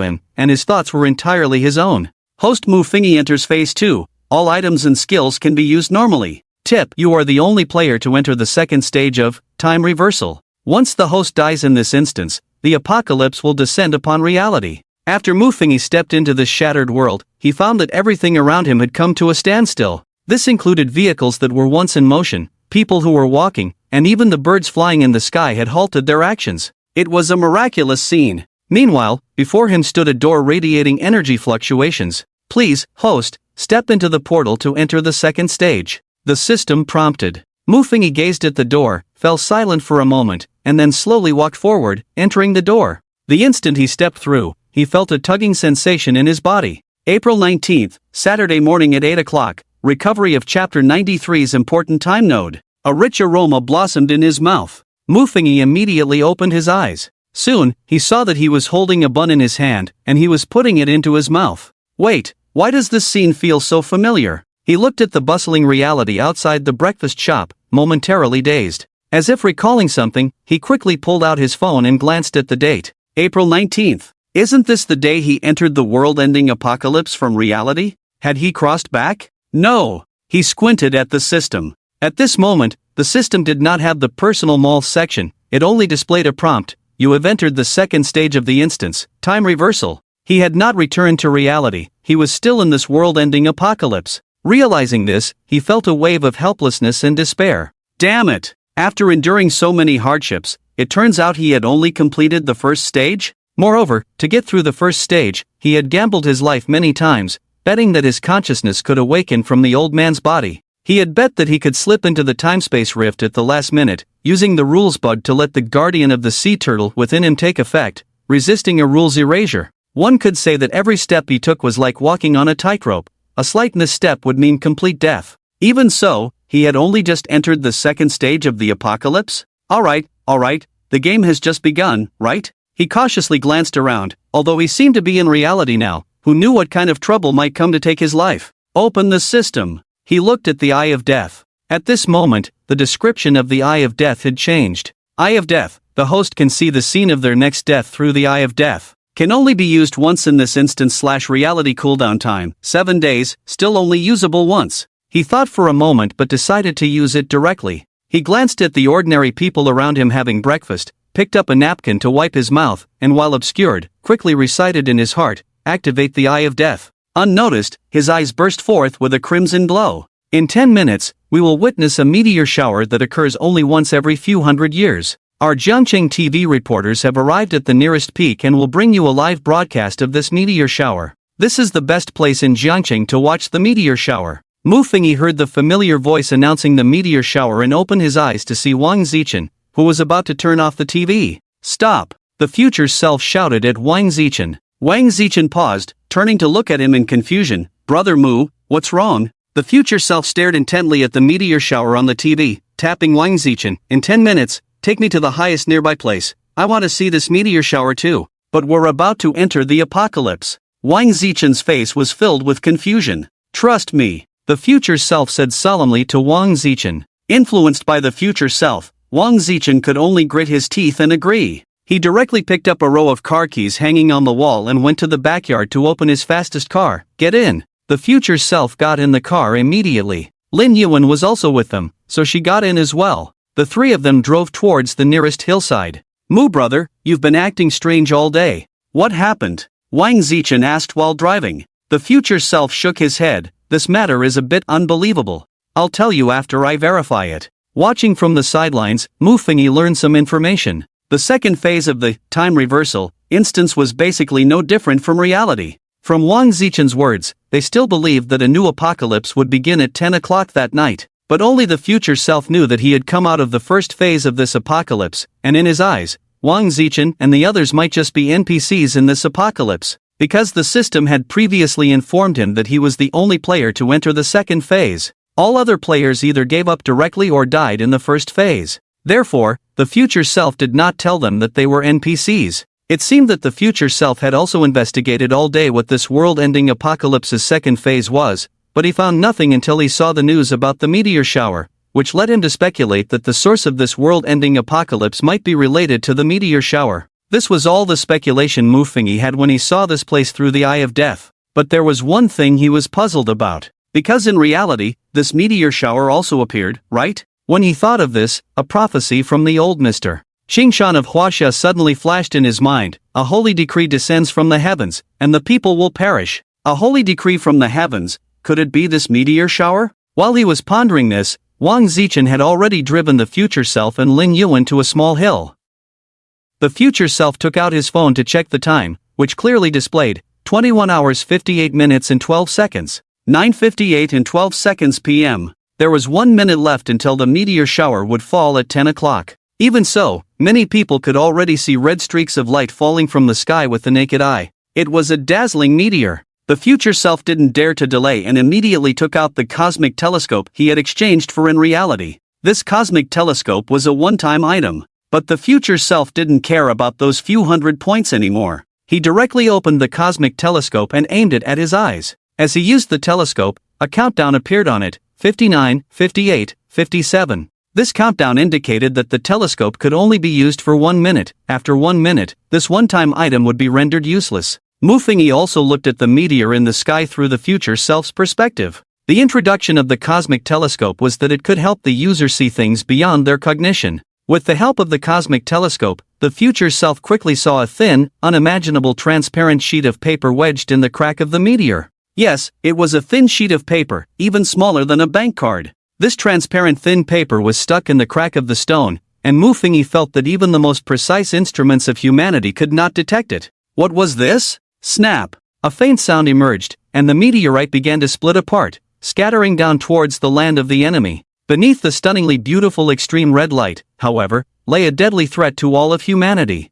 him, and his thoughts were entirely his own. Host Mufingi enters phase 2. All items and skills can be used normally. Tip: you are the only player to enter the second stage of time reversal. Once the host dies in this instance, the apocalypse will descend upon reality. After Mufingi stepped into this shattered world, he found that everything around him had come to a standstill. This included vehicles that were once in motion, people who were walking, and even the birds flying in the sky had halted their actions. It was a miraculous scene. Meanwhile, before him stood a door radiating energy fluctuations. Please, host, step into the portal to enter the second stage. The system prompted. Mufingi gazed at the door, fell silent for a moment, and then slowly walked forward, entering the door. The instant he stepped through, he felt a tugging sensation in his body. April 19th, Saturday morning at 8 o'clock, recovery of Chapter 93's important time node. A rich aroma blossomed in his mouth. Mufingi immediately opened his eyes. Soon, he saw that he was holding a bun in his hand, and he was putting it into his mouth. Wait, why does this scene feel so familiar? He looked at the bustling reality outside the breakfast shop, momentarily dazed. As if recalling something, he quickly pulled out his phone and glanced at the date. April 19th. Isn't this the day he entered the world-ending apocalypse from reality? Had he crossed back? No. He squinted at the system. At this moment, the system did not have the personal mall section, it only displayed a prompt, you have entered the second stage of the instance, time reversal. He had not returned to reality, he was still in this world-ending apocalypse. Realizing this, he felt a wave of helplessness and despair. Damn it! After enduring so many hardships, it turns out he had only completed the first stage? Moreover, to get through the first stage, he had gambled his life many times, betting that his consciousness could awaken from the old man's body. He had bet that he could slip into the time-space rift at the last minute, using the rules bug to let the guardian of the sea turtle within him take effect, resisting a rules erasure. One could say that every step he took was like walking on a tightrope. A slight misstep would mean complete death. Even so, he had only just entered the second stage of the apocalypse? Alright, the game has just begun, right? He cautiously glanced around, although he seemed to be in reality now. Who knew what kind of trouble might come to take his life? Open the system. He looked at the Eye of Death. At this moment, the description of the Eye of Death had changed. Eye of Death. The host can see the scene of their next death through the Eye of Death. Can only be used once in this instance/reality cooldown time, 7 days, still only usable once. He thought for a moment but decided to use it directly. He glanced at the ordinary people around him having breakfast, picked up a napkin to wipe his mouth, and while obscured, quickly recited in his heart, "Activate the Eye of Death." Unnoticed, his eyes burst forth with a crimson glow. In 10 minutes, we will witness a meteor shower that occurs only once every few hundred years. Our Jiangqing TV reporters have arrived at the nearest peak and will bring you a live broadcast of this meteor shower. This is the best place in Jiangqing to watch the meteor shower. Mu Fengyi heard the familiar voice announcing the meteor shower and opened his eyes to see Wang Zichen, who was about to turn off the TV. "Stop!" the future self shouted at Wang Zichen. Wang Zichen paused, turning to look at him in confusion. "Brother Mu, what's wrong?" The future self stared intently at the meteor shower on the TV, tapping Wang Zichen. "In 10 minutes, take me to the highest nearby place. I want to see this meteor shower too." "But we're about to enter the apocalypse." Wang Zichen's face was filled with confusion. "Trust me," the future self said solemnly to Wang Zichen. Influenced by the future self, Wang Zichen could only grit his teeth and agree. He directly picked up a row of car keys hanging on the wall and went to the backyard to open his fastest car. "Get in." The future self got in the car immediately. Lin Yuan was also with them, so she got in as well. The three of them drove towards the nearest hillside. "Mu brother, you've been acting strange all day. What happened?" Wang Zichen asked while driving. The future self shook his head. "This matter is a bit unbelievable. I'll tell you after I verify it." Watching from the sidelines, Mu Fengyi learned some information. The second phase of the time reversal instance was basically no different from reality. From Wang Zichen's words, they still believed that a new apocalypse would begin at 10 o'clock that night, but only the future self knew that he had come out of the first phase of this apocalypse, and in his eyes, Wang Zichen and the others might just be NPCs in this apocalypse, because the system had previously informed him that he was the only player to enter the second phase. All other players either gave up directly or died in the first phase. Therefore, the future self did not tell them that they were NPCs. It seemed that the future self had also investigated all day what this world-ending apocalypse's second phase was, but he found nothing until he saw the news about the meteor shower, which led him to speculate that the source of this world-ending apocalypse might be related to the meteor shower. This was all the speculation Mu Fengyi had when he saw this place through the Eye of Death. But there was one thing he was puzzled about. Because in reality, this meteor shower also appeared, right? When he thought of this, a prophecy from the old Mr. Qingshan of Huaxia suddenly flashed in his mind. A holy decree descends from the heavens, and the people will perish. A holy decree from the heavens, could it be this meteor shower? While he was pondering this, Wang Zichen had already driven the future self and Lin Yuan to a small hill. The future self took out his phone to check the time, which clearly displayed 21 hours 58 minutes and 12 seconds. 9:58 and 12 seconds p.m. There was 1 minute left until the meteor shower would fall at 10 o'clock. Even so, many people could already see red streaks of light falling from the sky with the naked eye. It was a dazzling meteor. The future self didn't dare to delay and immediately took out the cosmic telescope he had exchanged for in reality. This cosmic telescope was a one-time item. But the future self didn't care about those few hundred points anymore. He directly opened the cosmic telescope and aimed it at his eyes. As he used the telescope, a countdown appeared on it, 59, 58, 57. This countdown indicated that the telescope could only be used for 1 minute. After 1 minute, this one-time item would be rendered useless. Mu Fengyi also looked at the meteor in the sky through the future self's perspective. The introduction of the cosmic telescope was that it could help the user see things beyond their cognition. With the help of the cosmic telescope, the future self quickly saw a thin, unimaginable transparent sheet of paper wedged in the crack of the meteor. Yes, it was a thin sheet of paper, even smaller than a bank card. This transparent thin paper was stuck in the crack of the stone, and Mufengi felt that even the most precise instruments of humanity could not detect it. What was this? Snap! A faint sound emerged, and the meteorite began to split apart, scattering down towards the land of the enemy. Beneath the stunningly beautiful extreme red light, however, lay a deadly threat to all of humanity.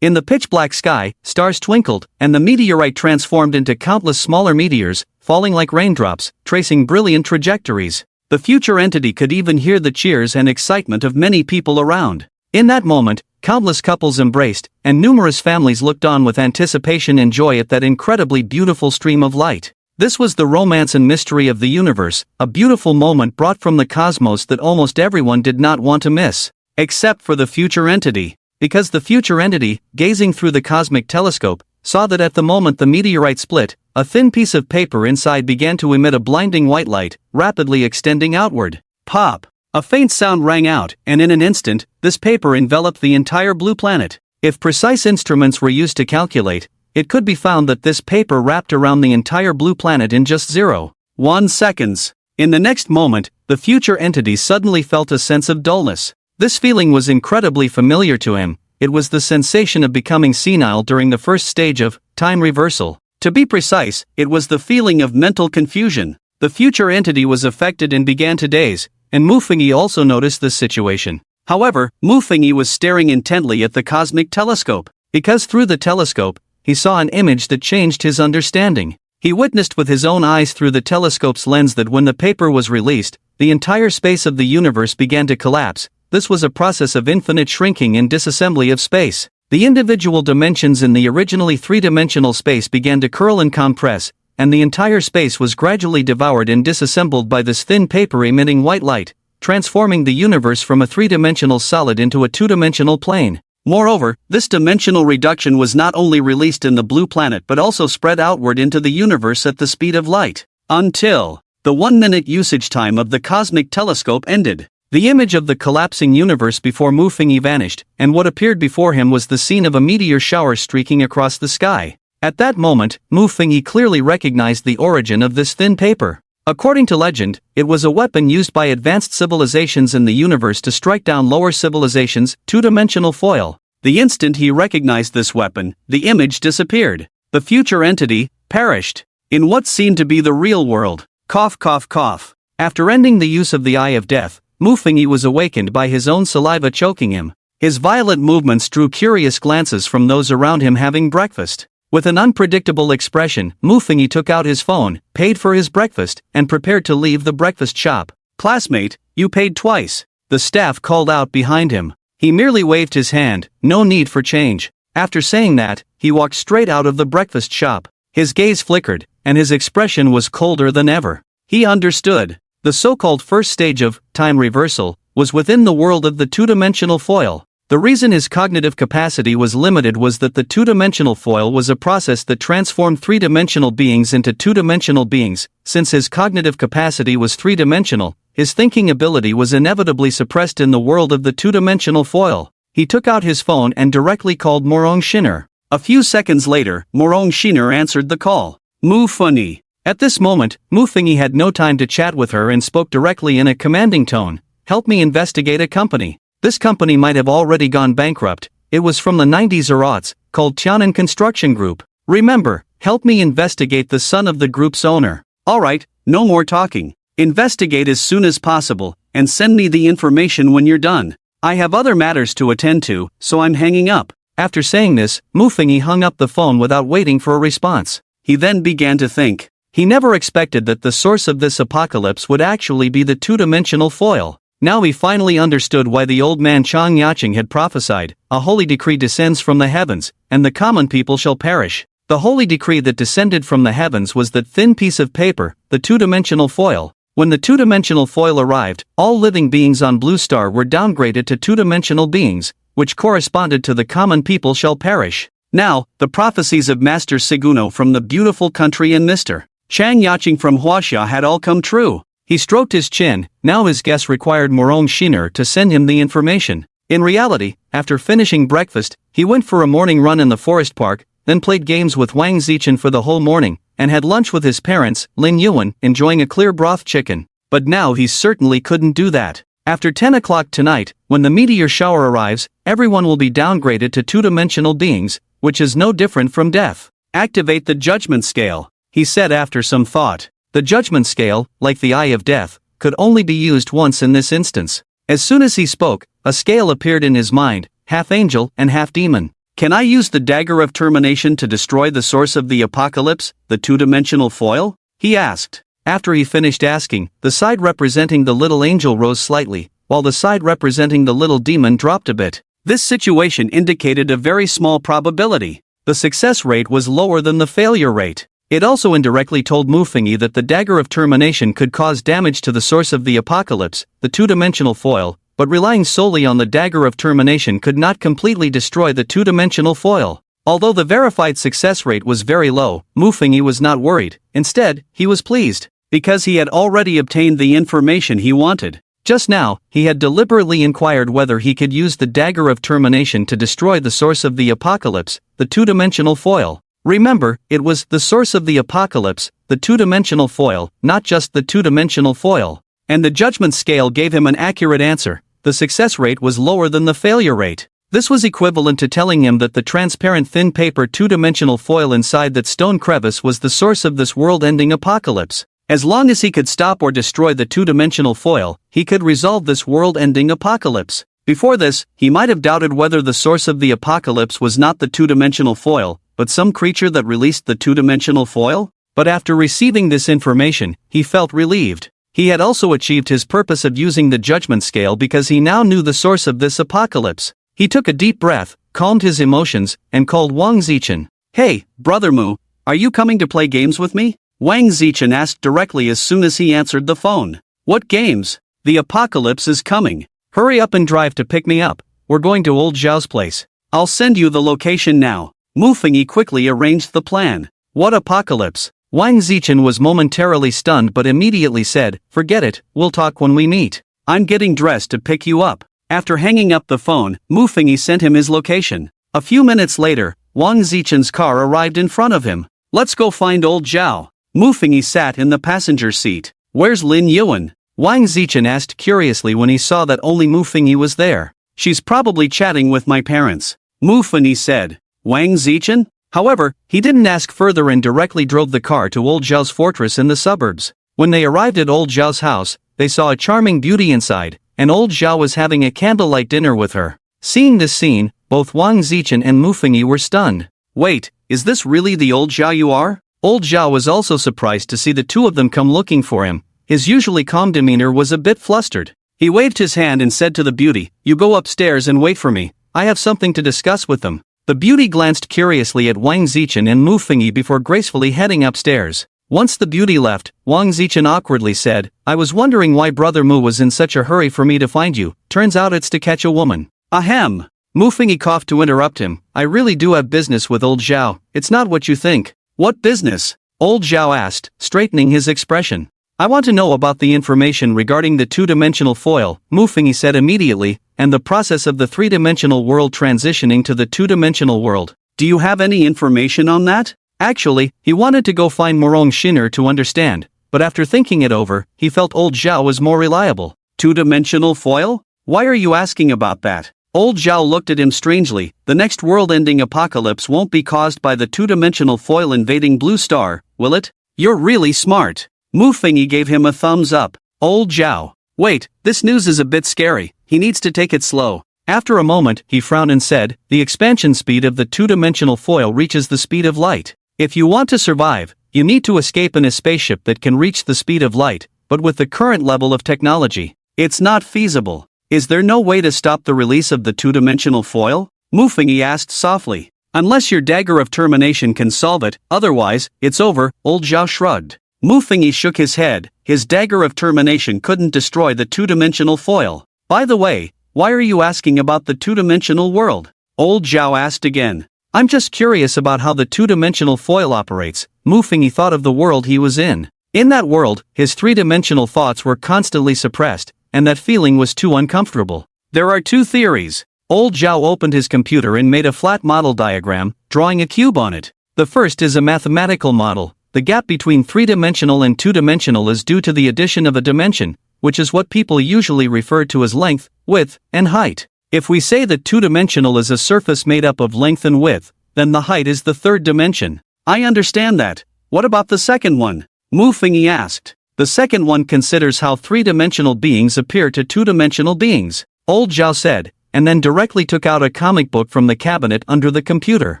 In the pitch-black sky, stars twinkled, and the meteorite transformed into countless smaller meteors, falling like raindrops, tracing brilliant trajectories. The future entity could even hear the cheers and excitement of many people around. In that moment, countless couples embraced, and numerous families looked on with anticipation and joy at that incredibly beautiful stream of light. This was the romance and mystery of the universe, a beautiful moment brought from the cosmos that almost everyone did not want to miss. Except for the future entity. Because the future entity, gazing through the cosmic telescope, saw that at the moment the meteorite split, a thin piece of paper inside began to emit a blinding white light, rapidly extending outward. Pop! A faint sound rang out, and in an instant, this paper enveloped the entire blue planet. If precise instruments were used to calculate, it could be found that this paper wrapped around the entire blue planet in just 0.1 seconds. In the next moment, the future entity suddenly felt a sense of dullness. This feeling was incredibly familiar to him. It was the sensation of becoming senile during the first stage of time reversal. To be precise, it was the feeling of mental confusion. The future entity was affected and began to daze, and Mufengi also noticed this situation. However, Mufengi was staring intently at the cosmic telescope, because through the telescope, he saw an image that changed his understanding. He witnessed with his own eyes through the telescope's lens that when the paper was released, the entire space of the universe began to collapse. This was a process of infinite shrinking and disassembly of space. The individual dimensions in the originally three-dimensional space began to curl and compress, and the entire space was gradually devoured and disassembled by this thin paper emitting white light, transforming the universe from a three-dimensional solid into a two-dimensional plane. Moreover, this dimensional reduction was not only released in the blue planet but also spread outward into the universe at the speed of light, until the 1-minute usage time of the cosmic telescope ended. The image of the collapsing universe before Mufengi vanished, and what appeared before him was the scene of a meteor shower streaking across the sky. At that moment, Mufengi clearly recognized the origin of this thin paper. According to legend, it was a weapon used by advanced civilizations in the universe to strike down lower civilizations, two-dimensional foil. The instant he recognized this weapon, the image disappeared. The future entity perished in what seemed to be the real world. Cough, cough, cough. After ending the use of the Eye of Death, Mufengi was awakened by his own saliva choking him. His violent movements drew curious glances from those around him having breakfast. With an unpredictable expression, Mufengi took out his phone, paid for his breakfast, and prepared to leave the breakfast shop. "Classmate, you paid twice," the staff called out behind him. He merely waved his hand, no need for change. After saying that, he walked straight out of the breakfast shop. His gaze flickered, and his expression was colder than ever. He understood. The so-called first stage of time reversal was within the world of the two-dimensional foil. The reason his cognitive capacity was limited was that the two-dimensional foil was a process that transformed three-dimensional beings into two-dimensional beings. Since his cognitive capacity was three-dimensional, his thinking ability was inevitably suppressed in the world of the two-dimensional foil. He took out his phone and directly called Morong Shinner. A few seconds later, Morong Shinner answered the call. Mufengi. At this moment, Mufengi had no time to chat with her and spoke directly in a commanding tone. "Help me investigate a company. This company might have already gone bankrupt. It was from the 90s or aughts, called Tianan Construction Group. Remember, help me investigate the son of the group's owner." "Alright, no more talking. Investigate as soon as possible, and send me the information when you're done. I have other matters to attend to, so I'm hanging up." After saying this, Mufengi hung up the phone without waiting for a response. He then began to think. He never expected that the source of this apocalypse would actually be the two-dimensional foil. Now he finally understood why the old man Chang Yacheng had prophesied, "A holy decree descends from the heavens, and the common people shall perish." The holy decree that descended from the heavens was that thin piece of paper, the two-dimensional foil. When the two-dimensional foil arrived, all living beings on Blue Star were downgraded to two-dimensional beings, which corresponded to "the common people shall perish." Now, the prophecies of Master Seguno from the beautiful country and Mr. Chang Yacheng from Huaxia had all come true. He stroked his chin. Now his guess required Morong Shiner to send him the information. In reality, after finishing breakfast, he went for a morning run in the forest park, then played games with Wang Zichen for the whole morning, and had lunch with his parents, Lin Yuan, enjoying a clear broth chicken. But now he certainly couldn't do that. After 10 o'clock tonight, when the meteor shower arrives, everyone will be downgraded to two-dimensional beings, which is no different from death. Activate the judgment scale, he said after some thought. The judgment scale, like the eye of death, could only be used once in this instance. As soon as he spoke, a scale appeared in his mind, half angel and half demon. Can I use the dagger of termination to destroy the source of the apocalypse, the two-dimensional foil? He asked. After he finished asking, the side representing the little angel rose slightly, while the side representing the little demon dropped a bit. This situation indicated a very small probability. The success rate was lower than the failure rate. It also indirectly told Mufengi that the dagger of termination could cause damage to the source of the apocalypse, the two-dimensional foil, but relying solely on the dagger of termination could not completely destroy the two-dimensional foil. Although the verified success rate was very low, Mufengi was not worried. Instead, he was pleased, because he had already obtained the information he wanted. Just now, he had deliberately inquired whether he could use the dagger of termination to destroy the source of the apocalypse, the two-dimensional foil. Remember, it was the source of the apocalypse, the two-dimensional foil, not just the two-dimensional foil. And the judgment scale gave him an accurate answer. The success rate was lower than the failure rate. This was equivalent to telling him that the transparent thin paper two-dimensional foil inside that stone crevice was the source of this world-ending apocalypse. As long as he could stop or destroy the two-dimensional foil, he could resolve this world-ending apocalypse. Before this, he might have doubted whether the source of the apocalypse was not the two-dimensional foil, but some creature that released the two-dimensional foil? But after receiving this information, he felt relieved. He had also achieved his purpose of using the judgment scale because he now knew the source of this apocalypse. He took a deep breath, calmed his emotions, and called Wang Zichen. Hey, Brother Mu, are you coming to play games with me? Wang Zichen asked directly as soon as he answered the phone. What games? The apocalypse is coming. Hurry up and drive to pick me up. We're going to old Zhao's place. I'll send you the location now. Mufengi quickly arranged the plan. What apocalypse? Wang Zichen was momentarily stunned but immediately said, forget it, we'll talk when we meet. I'm getting dressed to pick you up. After hanging up the phone, Mufengi sent him his location. A few minutes later, Wang Zichen's car arrived in front of him. Let's go find old Zhao. Mufengi sat in the passenger seat. Where's Lin Yuan? Wang Zichen asked curiously when he saw that only Mufengi was there. She's probably chatting with my parents. Mufengi said. Wang Zichen? However, he didn't ask further and directly drove the car to old Zhao's fortress in the suburbs. When they arrived at old Zhao's house, they saw a charming beauty inside, and old Zhao was having a candlelight dinner with her. Seeing this scene, both Wang Zichen and Mufengi were stunned. Wait, is this really the old Zhao you are? Old Zhao was also surprised to see the two of them come looking for him. His usually calm demeanor was a bit flustered. He waved his hand and said to the beauty, you go upstairs and wait for me. I have something to discuss with them. The beauty glanced curiously at Wang Zichen and Mufengi before gracefully heading upstairs. Once the beauty left, Wang Zichen awkwardly said, I was wondering why Brother Mu was in such a hurry for me to find you. Turns out it's to catch a woman. Ahem. Mufengi coughed to interrupt him. I really do have business with old Zhao. It's not what you think. What business? Old Zhao asked, straightening his expression. I want to know about the information regarding the two-dimensional foil, Mufengi said immediately, and the process of the three-dimensional world transitioning to the two-dimensional world. Do you have any information on that? Actually, he wanted to go find Morong Shiner to understand, but after thinking it over, he felt old Zhao was more reliable. Two-dimensional foil? Why are you asking about that? Old Zhao looked at him strangely. The next world-ending apocalypse won't be caused by the two-dimensional foil invading Blue Star, will it? You're really smart. Mufengi gave him a thumbs up. Old Zhao. Wait, this news is a bit scary. He needs to take it slow. After a moment, he frowned and said, the expansion speed of the two-dimensional foil reaches the speed of light. If you want to survive, you need to escape in a spaceship that can reach the speed of light, but with the current level of technology, it's not feasible. Is there no way to stop the release of the two-dimensional foil? Mufengi asked softly. Unless your dagger of termination can solve it, otherwise, it's over, old Zhao shrugged. Mufengi shook his head. His dagger of termination couldn't destroy the two-dimensional foil. By the way, why are you asking about the two-dimensional world? Old Zhao asked again. I'm just curious about how the two-dimensional foil operates. Mufengi thought of the world he was in. In that world, his three-dimensional thoughts were constantly suppressed, and that feeling was too uncomfortable. There are two theories. Old Zhao opened his computer and made a flat model diagram, drawing a cube on it. The first is a mathematical model. The gap between three-dimensional and two-dimensional is due to the addition of a dimension, which is what people usually refer to as length, width, and height. If we say that two-dimensional is a surface made up of length and width, then the height is the third dimension. I understand that. What about the second one? Mu Fengyi asked. The second one considers how three-dimensional beings appear to two-dimensional beings, Old Zhao said, and then directly took out a comic book from the cabinet under the computer.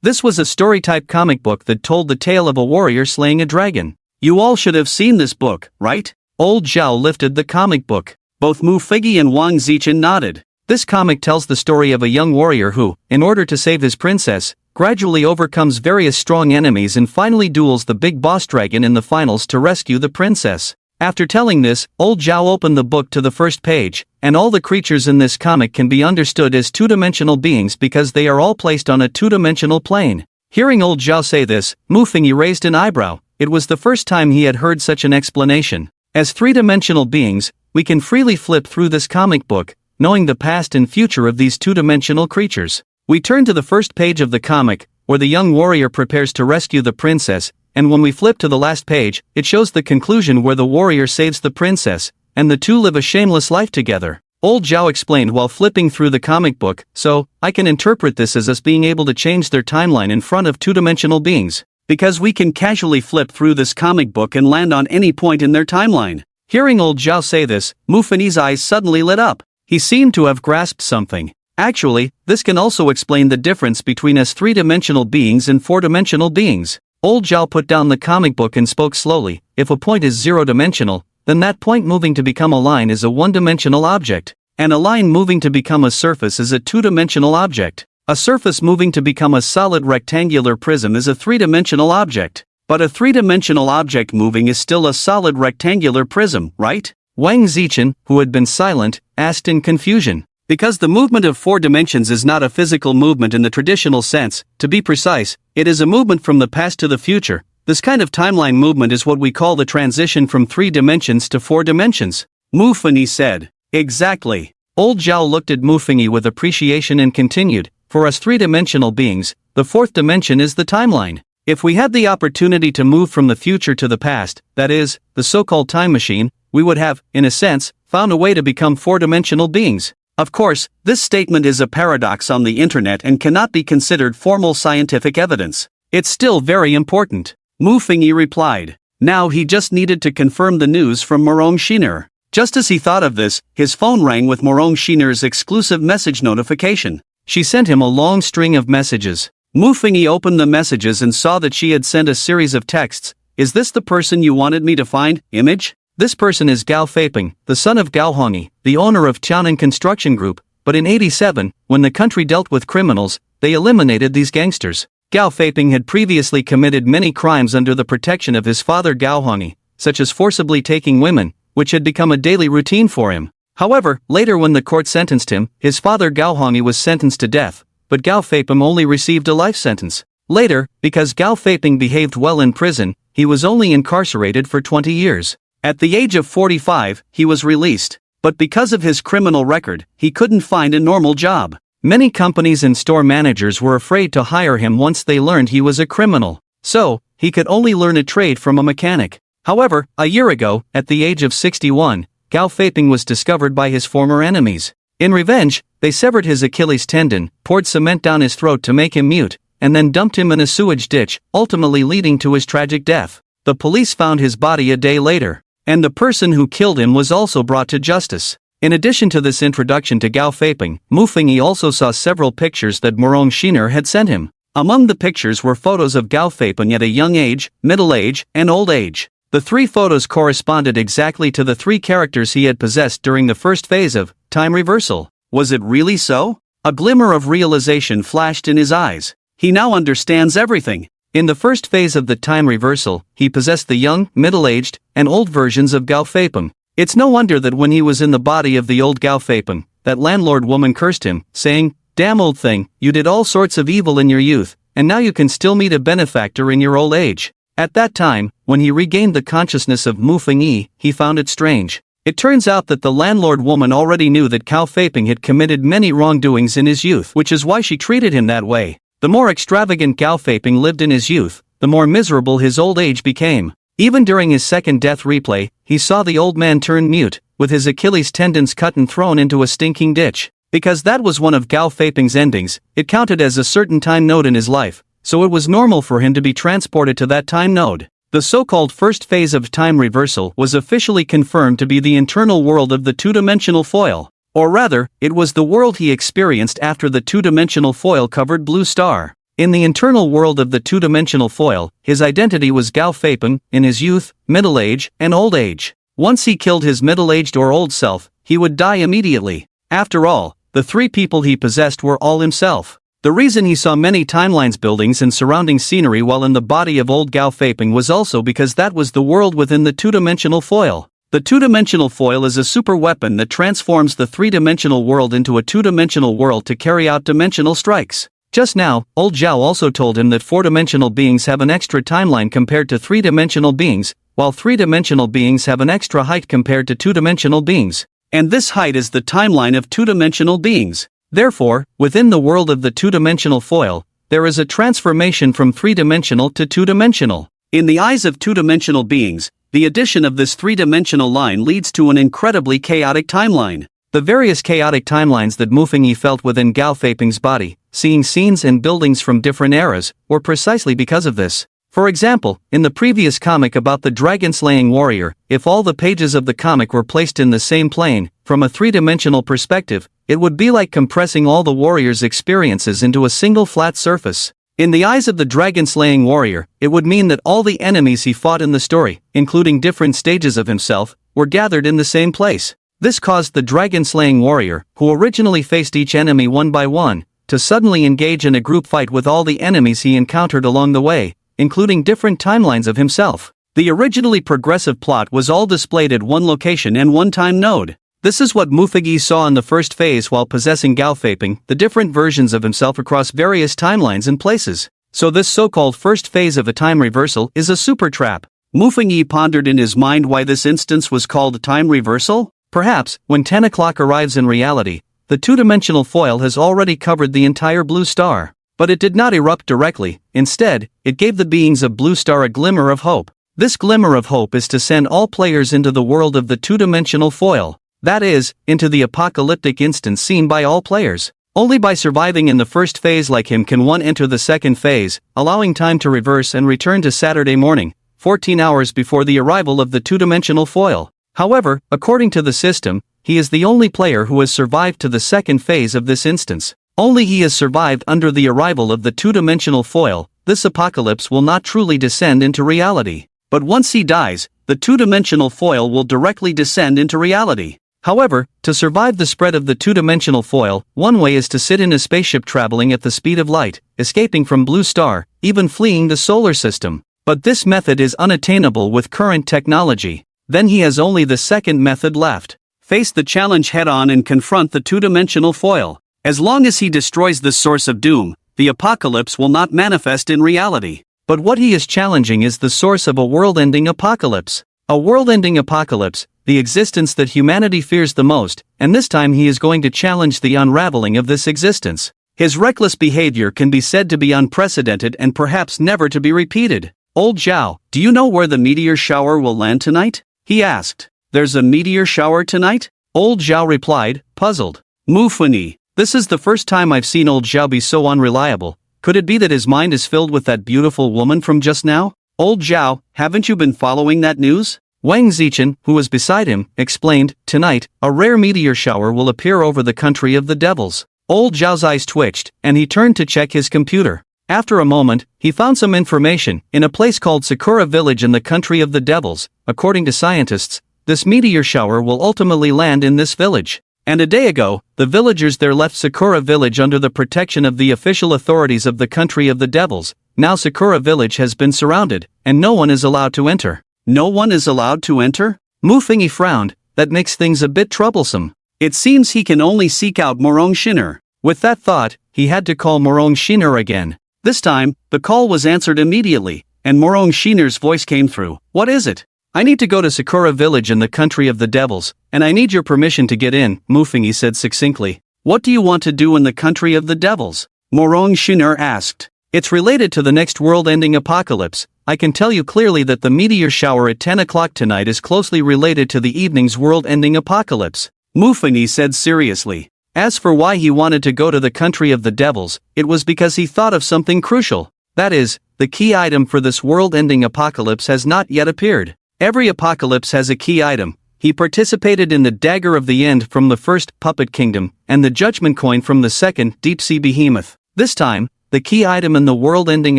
This was a story-type comic book that told the tale of a warrior slaying a dragon. You all should have seen this book, right? Old Zhao lifted the comic book. Both Mu Fengyi and Wang Zichen nodded. This comic tells the story of a young warrior who, in order to save his princess, gradually overcomes various strong enemies and finally duels the big boss dragon in the finals to rescue the princess. After telling this, Old Zhao opened the book to the first page, and all the creatures in this comic can be understood as two-dimensional beings because they are all placed on a two-dimensional plane. Hearing Old Zhao say this, Mu Fengyi raised an eyebrow. It was the first time he had heard such an explanation. As three-dimensional beings, we can freely flip through this comic book, knowing the past and future of these two-dimensional creatures. We turn to the first page of the comic, where the young warrior prepares to rescue the princess, and when we flip to the last page, it shows the conclusion where the warrior saves the princess, and the two live a shameless life together. Old Zhao explained while flipping through the comic book, so, I can interpret this as us being able to change their timeline in front of two-dimensional beings, because we can casually flip through this comic book and land on any point in their timeline. Hearing Old Zhao say this, Mu Fengyi's eyes suddenly lit up. He seemed to have grasped something. Actually, this can also explain the difference between us three-dimensional beings and four-dimensional beings. Old Zhao put down the comic book and spoke slowly. If a point is zero-dimensional, then that point moving to become a line is a one-dimensional object, and a line moving to become a surface is a two-dimensional object. A surface moving to become a solid rectangular prism is a three-dimensional object. But a three-dimensional object moving is still a solid rectangular prism, right? Wang Zichen, who had been silent, asked in confusion. Because the movement of four dimensions is not a physical movement in the traditional sense, to be precise, it is a movement from the past to the future. This kind of timeline movement is what we call the transition from 3 dimensions to 4 dimensions. Mu Fengyi said. Exactly. Old Zhao looked at Mu Fengyi with appreciation and continued, for us 3-dimensional beings, the 4th dimension is the timeline. If we had the opportunity to move from the future to the past, that is, the so-called time machine, we would have, in a sense, found a way to become 4-dimensional beings. Of course, this statement is a paradox on the internet and cannot be considered formal scientific evidence. It's still very important. Mu Fengyi replied. Now he just needed to confirm the news from Morong Shiner. Just as he thought of this, his phone rang with Morong Shiner's exclusive message notification. She sent him a long string of messages. Mu Fengyi opened the messages and saw that she had sent a series of texts. Is this the person you wanted me to find? Image? This person is Gao Feiping, the son of Gao Hongyi, the owner of Tianan Construction Group, but in 87, when the country dealt with criminals, they eliminated these gangsters. Gao Feiping had previously committed many crimes under the protection of his father Gao Hongyi, such as forcibly taking women, which had become a daily routine for him. However, later when the court sentenced him, his father Gao Hongyi was sentenced to death, but Gao Feiping only received a life sentence. Later, because Gao Feiping behaved well in prison, he was only incarcerated for 20 years. At the age of 45, he was released. But because of his criminal record, he couldn't find a normal job. Many companies and store managers were afraid to hire him once they learned he was a criminal. So, he could only learn a trade from a mechanic. However, a year ago, at the age of 61, Gao Feiping was discovered by his former enemies. In revenge, they severed his Achilles tendon, poured cement down his throat to make him mute, and then dumped him in a sewage ditch, ultimately leading to his tragic death. The police found his body a day later. And the person who killed him was also brought to justice. In addition to this introduction to Gao Feiping, Mu Fengyi also saw several pictures that Morong Shiner had sent him. Among the pictures were photos of Gao Feiping at a young age, middle age, and old age. The 3 photos corresponded exactly to the 3 characters he had possessed during the first phase of time reversal. Was it really so? A glimmer of realization flashed in his eyes. He now understands everything. In the first phase of the time reversal, he possessed the young, middle-aged, and old versions of Gao Feiping. It's no wonder that when he was in the body of the old Gao Feiping, that landlord woman cursed him, saying, "Damn old thing, you did all sorts of evil in your youth, and now you can still meet a benefactor in your old age." At that time, when he regained the consciousness of Mu Fengyi, he found it strange. It turns out that the landlord woman already knew that Cao Feiping had committed many wrongdoings in his youth, which is why she treated him that way. The more extravagant Cao Feiping lived in his youth, the more miserable his old age became. Even during his second death replay, he saw the old man turn mute, with his Achilles tendons cut and thrown into a stinking ditch. Because that was one of Cao Feiping's endings, it counted as a certain time node in his life, so it was normal for him to be transported to that time node. The so-called first phase of time reversal was officially confirmed to be the internal world of the two-dimensional foil. Or rather, it was the world he experienced after the two-dimensional foil covered Blue Star. In the internal world of the two-dimensional foil, his identity was Cao Feiping, in his youth, middle age, and old age. Once he killed his middle-aged or old self, he would die immediately. After all, the three people he possessed were all himself. The reason he saw many timelines, buildings and surrounding scenery while in the body of old Cao Feiping was also because that was the world within the two-dimensional foil. The two-dimensional foil is a super weapon that transforms the three-dimensional world into a two-dimensional world to carry out dimensional strikes. Just now, old Zhao also told him that four-dimensional beings have an extra timeline compared to three-dimensional beings, while three-dimensional beings have an extra height compared to two-dimensional beings. And this height is the timeline of two-dimensional beings. Therefore, within the world of the two-dimensional foil, there is a transformation from three-dimensional to two-dimensional. In the eyes of two-dimensional beings, the addition of this three-dimensional line leads to an incredibly chaotic timeline. The various chaotic timelines that Mu Fengyi felt within Cao Feiping's body, seeing scenes and buildings from different eras, were precisely because of this. For example, in the previous comic about the dragon-slaying warrior, if all the pages of the comic were placed in the same plane, from a three-dimensional perspective, it would be like compressing all the warrior's experiences into a single flat surface. In the eyes of the dragon-slaying warrior, it would mean that all the enemies he fought in the story, including different stages of himself, were gathered in the same place. This caused the dragon-slaying warrior, who originally faced each enemy one by one, to suddenly engage in a group fight with all the enemies he encountered along the way, including different timelines of himself. The originally progressive plot was all displayed at one location and one time node. This is what Mu Fengyi saw in the first phase while possessing Cao Feiping, the different versions of himself across various timelines and places. So this so-called first phase of a time reversal is a super trap. Mu Fengyi pondered in his mind why this instance was called time reversal. Perhaps, when 10 o'clock arrives in reality, the two-dimensional foil has already covered the entire Blue Star. But it did not erupt directly. Instead, it gave the beings of Blue Star a glimmer of hope. This glimmer of hope is to send all players into the world of the two-dimensional foil. That is, into the apocalyptic instance seen by all players. Only by surviving in the first phase like him can one enter the second phase, allowing time to reverse and return to Saturday morning, 14 hours before the arrival of the two-dimensional foil. However, according to the system, he is the only player who has survived to the second phase of this instance. Only he has survived under the arrival of the two-dimensional foil. This apocalypse will not truly descend into reality. But once he dies, the two-dimensional foil will directly descend into reality. However, to survive the spread of the two-dimensional foil, one way is to sit in a spaceship traveling at the speed of light, escaping from Blue Star, even fleeing the solar system. But this method is unattainable with current technology. Then he has only the second method left. Face the challenge head-on and confront the two-dimensional foil. As long as he destroys this source of doom, the apocalypse will not manifest in reality. But what he is challenging is the source of a world-ending apocalypse. A world-ending apocalypse, the existence that humanity fears the most, and this time he is going to challenge the unraveling of this existence. His reckless behavior can be said to be unprecedented and perhaps never to be repeated. Old Zhao, do you know where the meteor shower will land tonight? He asked. There's a meteor shower tonight? Old Zhao replied, puzzled. Mu Fengyi, this is the first time I've seen old Zhao be so unreliable. Could it be that his mind is filled with that beautiful woman from just now? Old Zhao, haven't you been following that news? Wang Zichen, who was beside him, explained, tonight, a rare meteor shower will appear over the country of the devils. Old Zhao's eyes twitched, and he turned to check his computer. After a moment, he found some information. In a place called Sakura Village in the country of the devils, according to scientists, this meteor shower will ultimately land in this village. And a day ago, the villagers there left Sakura Village under the protection of the official authorities of the country of the devils. Now Sakura Village has been surrounded, and no one is allowed to enter. No one is allowed to enter? Mu Fengyi frowned. That makes things a bit troublesome. It seems he can only seek out Morong Shinner. With that thought, he had to call Morong Shinner again. This time, the call was answered immediately. and Morong Shiner's voice came through. What is it? I need to go to Sakura village in the country of the devils, and I need your permission to get in, Mufengi said succinctly. What do you want to do in the country of the devils? Morong Shiner asked. It's related to the next world-ending apocalypse. I can tell you clearly that the meteor shower at 10 o'clock tonight is closely related to the evening's world-ending apocalypse, Mufengi said seriously. As for why he wanted to go to the country of the devils, it was because he thought of something crucial. That is, the key item for this world-ending apocalypse has not yet appeared. Every apocalypse has a key item. He participated in the Dagger of the End from the first Puppet Kingdom, and the Judgment Coin from the second Deep Sea Behemoth. This time, the key item in the world-ending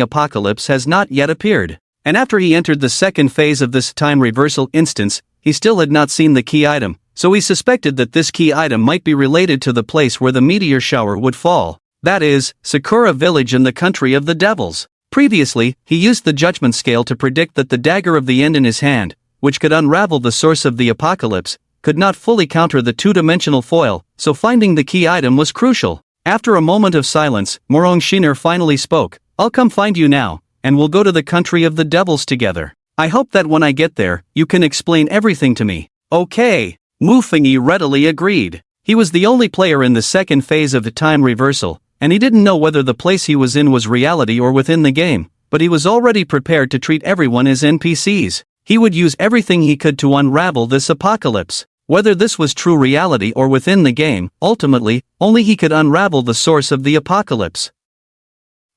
apocalypse has not yet appeared. And after he entered the second phase of this time reversal instance, he still had not seen the key item, so he suspected that this key item might be related to the place where the meteor shower would fall. That is, Sakura village in the country of the devils. Previously, he used the judgment scale to predict that the Dagger of the End in his hand, which could unravel the source of the apocalypse, could not fully counter the two-dimensional foil, so finding the key item was crucial. After a moment of silence, Morong Shiner finally spoke. I'll come find you now, and we'll go to the country of the devils together. I hope that when I get there, you can explain everything to me. Okay. Mufengi readily agreed. He was the only player in the second phase of the time reversal, and he didn't know whether the place he was in was reality or within the game, but he was already prepared to treat everyone as NPCs. He would use everything he could to unravel this apocalypse. Whether this was true reality or within the game, ultimately, only he could unravel the source of the apocalypse.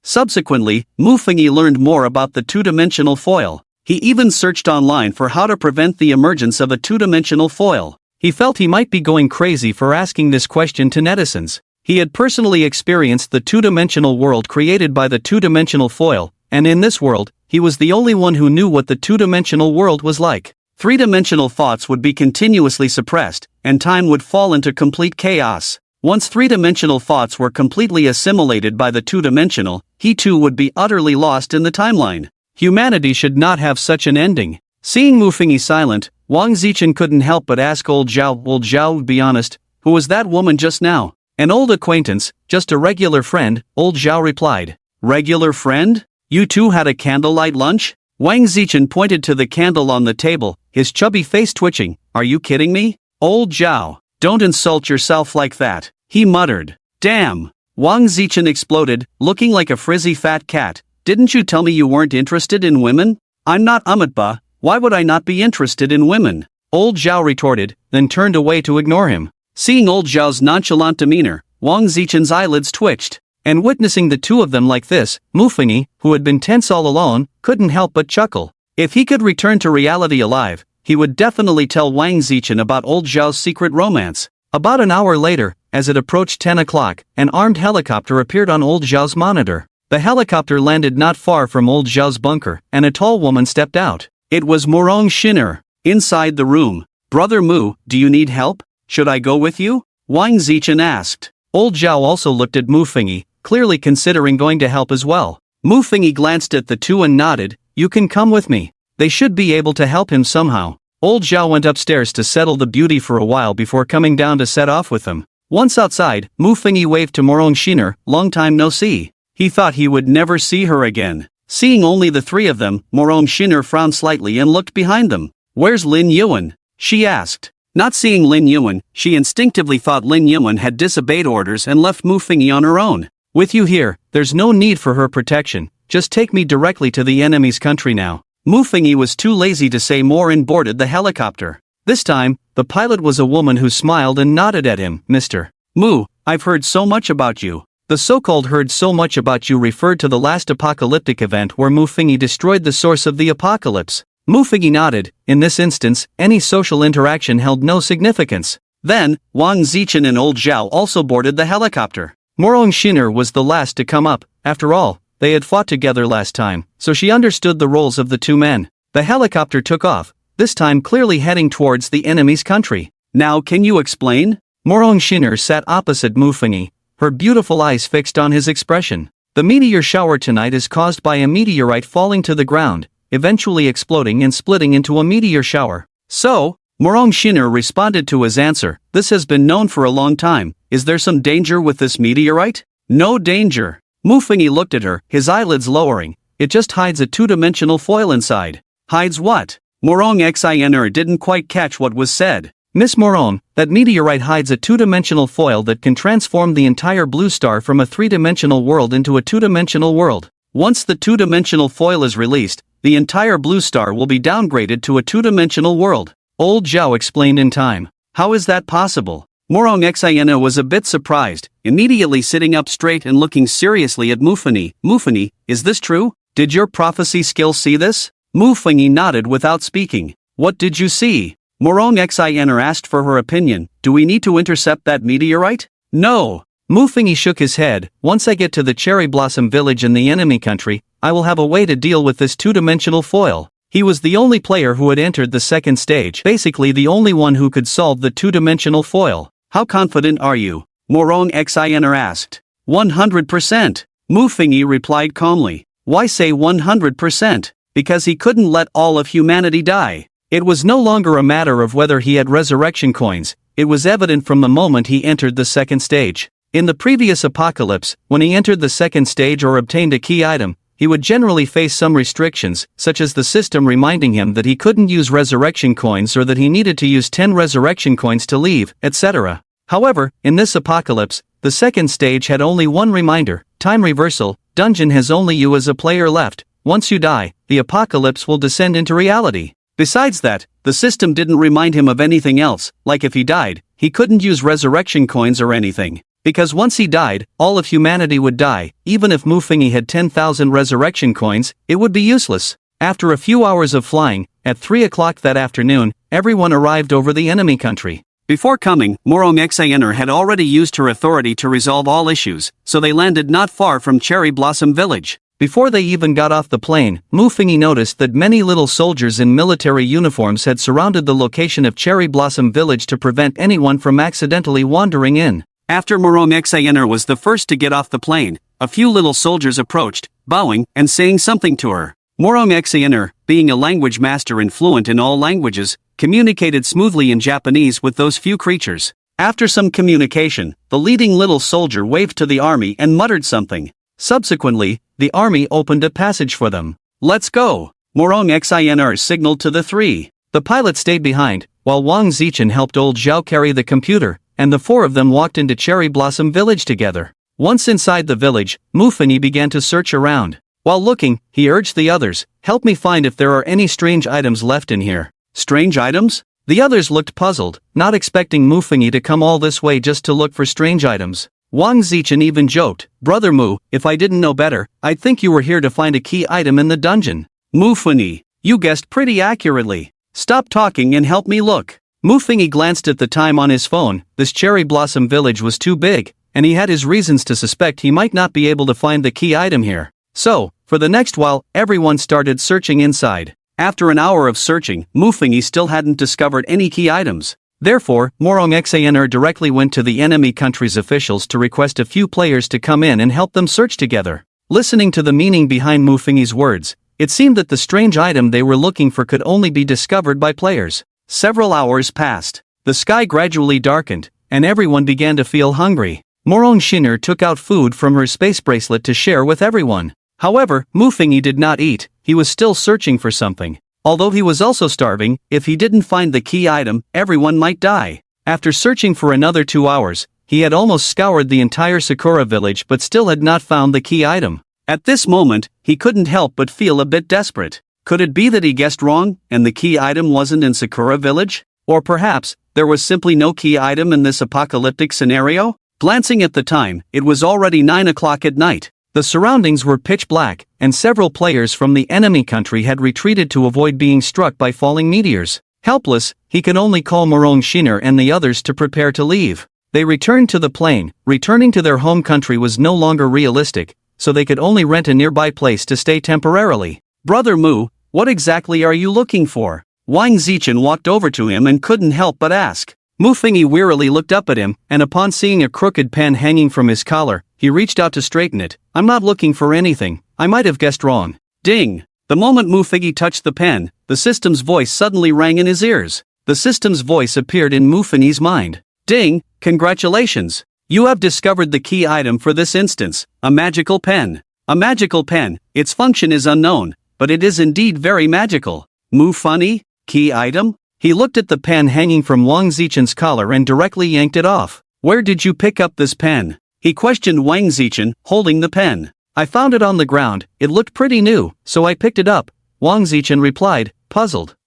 Subsequently, Mufengi learned more about the two-dimensional foil. He even searched online for how to prevent the emergence of a two-dimensional foil. He felt he might be going crazy for asking this question to netizens. He had personally experienced the two-dimensional world created by the two-dimensional foil, and in this world, he was the only one who knew what the two-dimensional world was like. Three-dimensional thoughts would be continuously suppressed, and time would fall into complete chaos. Once three-dimensional thoughts were completely assimilated by the two-dimensional, he too would be utterly lost in the timeline. Humanity should not have such an ending. Seeing Mufengi silent, Wang Zichen couldn't help but ask Old Zhao, be honest, who was that woman just now? An old acquaintance, just a regular friend, Old Zhao replied. Regular friend? You two had a candlelight lunch? Wang Zichen pointed to the candle on the table, his chubby face twitching. Are you kidding me? Old Zhao, don't insult yourself like that, he muttered. Damn! Wang Zichen exploded, looking like a frizzy fat cat. Didn't you tell me you weren't interested in women? I'm not Amitba, why would I not be interested in women? Old Zhao retorted, then turned away to ignore him. Seeing Old Zhao's nonchalant demeanor, Wang Zichen's eyelids twitched. And witnessing the two of them like this, Mufengi, who had been tense all along, couldn't help but chuckle. If he could return to reality alive, he would definitely tell Wang Zichen about Old Zhao's secret romance. About an hour later, as it approached 10 o'clock, an armed helicopter appeared on Old Zhao's monitor. The helicopter landed not far from Old Zhao's bunker, and a tall woman stepped out. It was Morong Shiner. Inside the room. Brother Mu, do you need help? Should I go with you? Wang Zichen asked. Old Zhao also looked at Mufengi, clearly considering going to help as well. Mufengi glanced at the two and nodded. You can come with me. They should be able to help him somehow. Old Zhao went upstairs to settle the beauty for a while before coming down to set off with them. Once outside, Mufengi waved to Morong Shiner. Long time no see. He thought he would never see her again. Seeing only the three of them, Morong Shiner frowned slightly and looked behind them. Where's Lin Yuan? She asked. Not seeing Lin Yuan, she instinctively thought Lin Yuan had disobeyed orders and left Mufengi on her own. With you here, there's no need for her protection. Just take me directly to the enemy's country now. Mufengi was too lazy to say more and boarded the helicopter. This time, the pilot was a woman who smiled and nodded at him. Mr. Mu, I've heard so much about you. The so-called heard so much about you referred to the last apocalyptic event where Mufengi destroyed the source of the apocalypse. Mufengi nodded. In this instance, any social interaction held no significance. Then, Wang Zichen and Old Zhao also boarded the helicopter. Morong Shiner was the last to come up. After all, they had fought together last time, so she understood the roles of the two men. The helicopter took off, this time clearly heading towards the enemy's country. Now can you explain? Morong Shiner sat opposite Mufengi, her beautiful eyes fixed on his expression. The meteor shower tonight is caused by a meteorite falling to the ground, eventually exploding and splitting into a meteor shower. So, Morong Shiner responded to his answer. This has been known for a long time. Is there some danger with this meteorite? No danger. Mufengi looked at her, his eyelids lowering. it just hides a two-dimensional foil inside. Hides what? Morong Xiner didn't quite catch what was said. Miss Morong, that meteorite hides a two-dimensional foil that can transform the entire blue star from a three-dimensional world into a two-dimensional world. Once the two-dimensional foil is released, the entire blue star will be downgraded to a two-dimensional world. Old Zhao explained in time. How is that possible? Morong Xina was a bit surprised, immediately sitting up straight and looking seriously at Mufini. Mufini, is this true? Did your prophecy skill see this? Mufini nodded without speaking. What did you see? Morong Xiner asked for her opinion. Do we need to intercept that meteorite? No. Mufini shook his head. Once I get to the Cherry Blossom Village in the enemy country, I will have a way to deal with this two-dimensional foil. He was the only player who had entered the second stage, basically the only one who could solve the two-dimensional foil. How confident are you? Morong Xiner asked. 100%. Mufini replied calmly. Why say 100%? Because he couldn't let all of humanity die. It was no longer a matter of whether he had resurrection coins, it was evident from the moment he entered the second stage. In the previous apocalypse, when he entered the second stage or obtained a key item, he would generally face some restrictions, such as the system reminding him that he couldn't use resurrection coins or that he needed to use 10 resurrection coins to leave, etc. However, in this apocalypse, the second stage had only one reminder: time reversal, dungeon has only you as a player left. Once you die, the apocalypse will descend into reality. Besides that, the system didn't remind him of anything else, like if he died, he couldn't use resurrection coins or anything. Because once he died, all of humanity would die. Even if Mufini had 10,000 resurrection coins, it would be useless. After a few hours of flying, at 3 o'clock that afternoon, everyone arrived over the enemy country. Before coming, Morong Xiner had already used her authority to resolve all issues, so they landed not far from Cherry Blossom Village. Before they even got off the plane, Mufini noticed that many little soldiers in military uniforms had surrounded the location of Cherry Blossom Village to prevent anyone from accidentally wandering in. After Morong Xiner was the first to get off the plane, a few little soldiers approached, bowing and saying something to her. Morong Xiner, being a language master and fluent in all languages, communicated smoothly in Japanese with those few creatures. After some communication, the leading little soldier waved to the army and muttered something. Subsequently, the army opened a passage for them. Let's go! Morong Xiner signaled to the three. The pilot stayed behind, while Wang Zichen helped old Zhao carry the computer, and the four of them walked into Cherry Blossom Village together. Once inside the village, Mufini began to search around. While looking, he urged the others, help me find if there are any strange items left in here. Strange items? The others looked puzzled, not expecting Mufini to come all this way just to look for strange items. Wang Zichen even joked, Brother Mu, if I didn't know better, I'd think you were here to find a key item in the dungeon. Mufini, you guessed pretty accurately. Stop talking and help me look. Mufini glanced at the time on his phone. This Cherry Blossom Village was too big, and he had his reasons to suspect he might not be able to find the key item here. So, for the next while, everyone started searching inside. After an hour of searching, Mufini still hadn't discovered any key items. Therefore, Morong Xiner directly went to the enemy country's officials to request a few players to come in and help them search together. Listening to the meaning behind Mufini's words, it seemed that the strange item they were looking for could only be discovered by players. Several hours passed. The sky gradually darkened, and everyone began to feel hungry. Morong Xiner took out food from her space bracelet to share with everyone. However, Mufini did not eat. He was still searching for something. Although he was also starving, if he didn't find the key item, everyone might die. After searching for another 2 hours, he had almost scoured the entire Sakura village but still had not found the key item. At this moment, he couldn't help but feel a bit desperate. Could it be that he guessed wrong, and the key item wasn't in Sakura village? Or perhaps, there was simply no key item in this apocalyptic scenario? Glancing at the time, it was already 9 o'clock at night. The surroundings were pitch black, and several players from the enemy country had retreated to avoid being struck by falling meteors. Helpless, he could only call Morong Xiner and the others to prepare to leave. They returned to the plane. Returning to their home country was no longer realistic, so they could only rent a nearby place to stay temporarily. Brother Mu, what exactly are you looking for? Wang Zichen walked over to him and couldn't help but ask. Mufini wearily looked up at him, and upon seeing a crooked pen hanging from his collar, he reached out to straighten it. I'm not looking for anything. I might have guessed wrong. Ding! The moment Mufini touched the pen, the system's voice suddenly rang in his ears. The system's voice appeared in Mufini's mind. Ding! Congratulations! You have discovered the key item for this instance, a magical pen. A magical pen, its function is unknown, but it is indeed very magical. Mu funny? Key item? He looked at the pen hanging from Wang Zichen's collar and directly yanked it off. Where did you pick up this pen? He questioned Wang Zichen, holding the pen. I found it on the ground, it looked pretty new, so I picked it up, Wang Zichen replied, puzzled.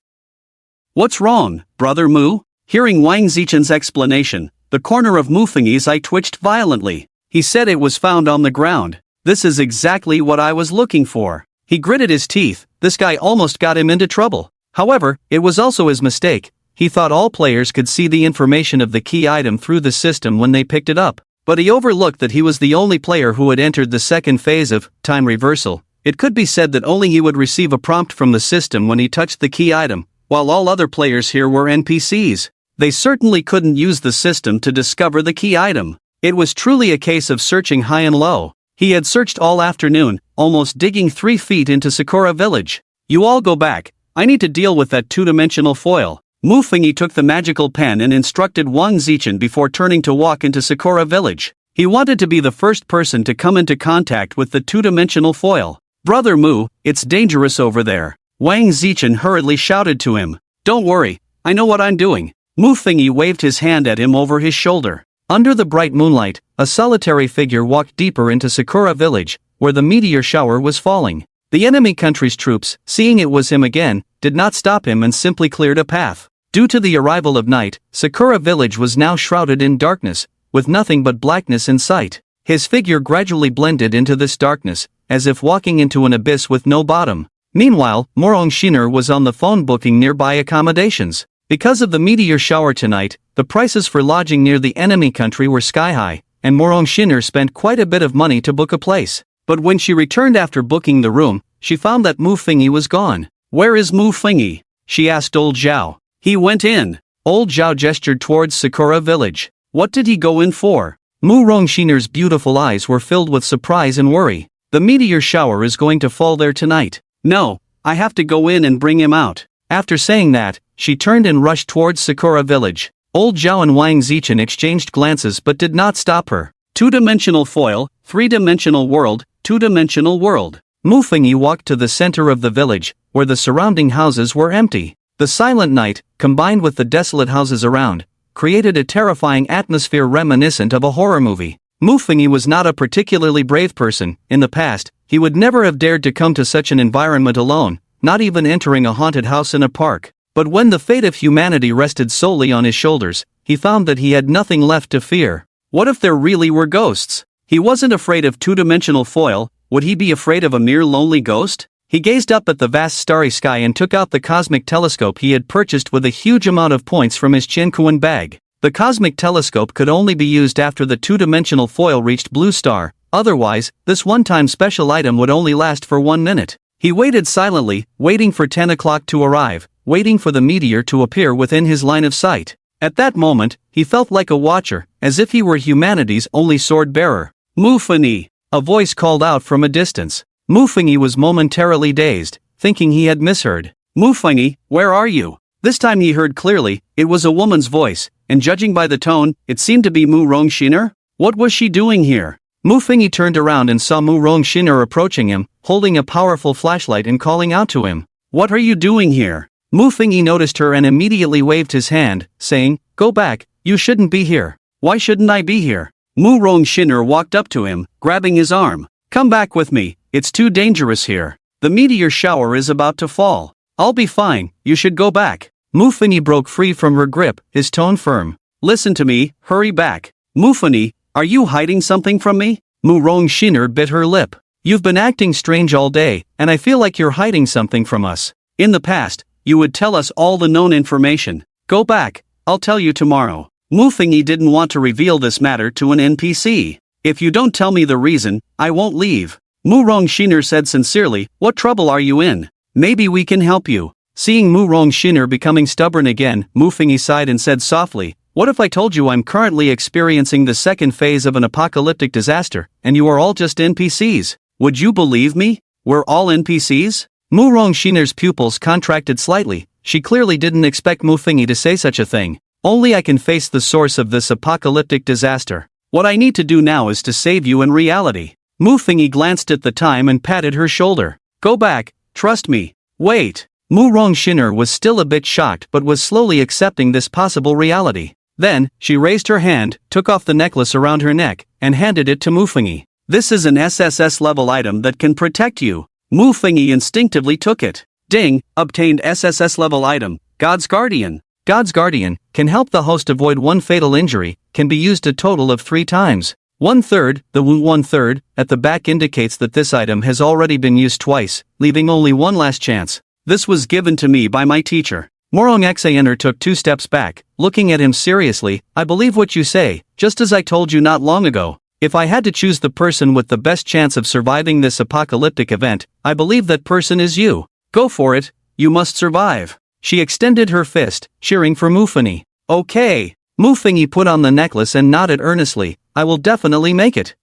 What's wrong, brother Mu? Hearing Wang Zichen's explanation, the corner of Mu Fengyi's eye twitched violently. He said it was found on the ground. This is exactly what I was looking for. He gritted his teeth, this guy almost got him into trouble. However, it was also his mistake. He thought all players could see the information of the key item through the system when they picked it up. But he overlooked that he was the only player who had entered the second phase of time reversal. It could be said that only he would receive a prompt from the system when he touched the key item, while all other players here were NPCs. They certainly couldn't use the system to discover the key item. It was truly a case of searching high and low. He had searched all afternoon, almost digging 3 feet into Sakura Village. You all go back, I need to deal with that two-dimensional foil. Mu Fengyi took the magical pen and instructed Wang Zichen before turning to walk into Sakura Village. He wanted to be the first person to come into contact with the two-dimensional foil. Brother Mu, it's dangerous over there. Wang Zichen hurriedly shouted to him. Don't worry, I know what I'm doing. Mu Fengyi waved his hand at him over his shoulder. Under the bright moonlight, a solitary figure walked deeper into Sakura Village, where the meteor shower was falling. The enemy country's troops, seeing it was him again, did not stop him and simply cleared a path. Due to the arrival of night, Sakura Village was now shrouded in darkness, with nothing but blackness in sight. His figure gradually blended into this darkness, as if walking into an abyss with no bottom. Meanwhile, Morong Shiner was on the phone booking nearby accommodations. Because of the meteor shower tonight, the prices for lodging near the enemy country were sky high, and Morong Shiner spent quite a bit of money to book a place. But when she returned after booking the room, she found that Mu Fengyi was gone. Where is Mu Fengyi? She asked old Zhao. He went in. Old Zhao gestured towards Sakura Village. What did he go in for? Mu Rongshiner's beautiful eyes were filled with surprise and worry. The meteor shower is going to fall there tonight. No, I have to go in and bring him out. After saying that, she turned and rushed towards Sakura Village. Old Zhao and Wang Zichen exchanged glances but did not stop her. Two-dimensional foil, three-dimensional world, two-dimensional world. Mu Fengyi walked to the center of the village, where the surrounding houses were empty. The silent night, combined with the desolate houses around, created a terrifying atmosphere reminiscent of a horror movie. Mu Fengyi was not a particularly brave person. In the past, he would never have dared to come to such an environment alone, not even entering a haunted house in a park. But when the fate of humanity rested solely on his shoulders, he found that he had nothing left to fear. What if there really were ghosts? He wasn't afraid of two-dimensional foil. Would he be afraid of a mere lonely ghost? He gazed up at the vast starry sky and took out the cosmic telescope he had purchased with a huge amount of points from his Chinkuan bag. The cosmic telescope could only be used after the two-dimensional foil reached Blue Star, otherwise, this one-time special item would only last for 1 minute. He waited silently, waiting for 10 o'clock to arrive, waiting for the meteor to appear within his line of sight. At that moment, he felt like a watcher, as if he were humanity's only sword-bearer. Mu Fengyi, a voice called out from a distance. Mu Fengyi was momentarily dazed, thinking he had misheard. Mu Fengyi, where are you? This time he heard clearly. It was a woman's voice, and judging by the tone, it seemed to be Mu Rongshiner. What was she doing here? Mu Fengyi turned around and saw Mu Rongshiner approaching him, holding a powerful flashlight and calling out to him. What are you doing here? Mu Fengyi noticed her and immediately waved his hand, saying, Go back, you shouldn't be here. Why shouldn't I be here? Mu Rongshiner walked up to him, grabbing his arm. Come back with me, it's too dangerous here. The meteor shower is about to fall. I'll be fine, you should go back. Mu Fengyi broke free from her grip, his tone firm. Listen to me, hurry back. Mu Fengyi, are you hiding something from me? Mu Rongshiner bit her lip. You've been acting strange all day, and I feel like you're hiding something from us. In the past, you would tell us all the known information. Go back, I'll tell you tomorrow. Mu Fengyi didn't want to reveal this matter to an NPC. If you don't tell me the reason, I won't leave. Mu Rongshiner said sincerely, What trouble are you in? Maybe we can help you. Seeing Mu Rongshiner becoming stubborn again, Mu Fengyi sighed and said softly, What if I told you I'm currently experiencing the second phase of an apocalyptic disaster, and you are all just NPCs? Would you believe me? We're all NPCs? Mu Rongshiner's pupils contracted slightly. She clearly didn't expect Mu Fengyi to say such a thing. Only I can face the source of this apocalyptic disaster. What I need to do now is to save you in reality. Mu Fingyi glanced at the time and patted her shoulder. Go back, trust me. Wait. Mu Rongshiner was still a bit shocked but was slowly accepting this possible reality. Then, she raised her hand, took off the necklace around her neck, and handed it to Mu Fingyi. This is an SSS-level item that can protect you. Mu Fingyi instinctively took it. Ding, obtained SSS-level item, God's Guardian. God's Guardian can help the host avoid one fatal injury, can be used a total of 3 times. 1/3, the 1/3 at the back indicates that this item has already been used twice, leaving only one last chance. This was given to me by my teacher. Morong Xaner took 2 steps back, looking at him seriously. I believe what you say, just as I told you not long ago. If I had to choose the person with the best chance of surviving this apocalyptic event, I believe that person is you. Go for it, you must survive. She extended her fist, cheering for Mu Fingyi. Okay. Mu Fingyi put on the necklace and nodded earnestly. I will definitely make it.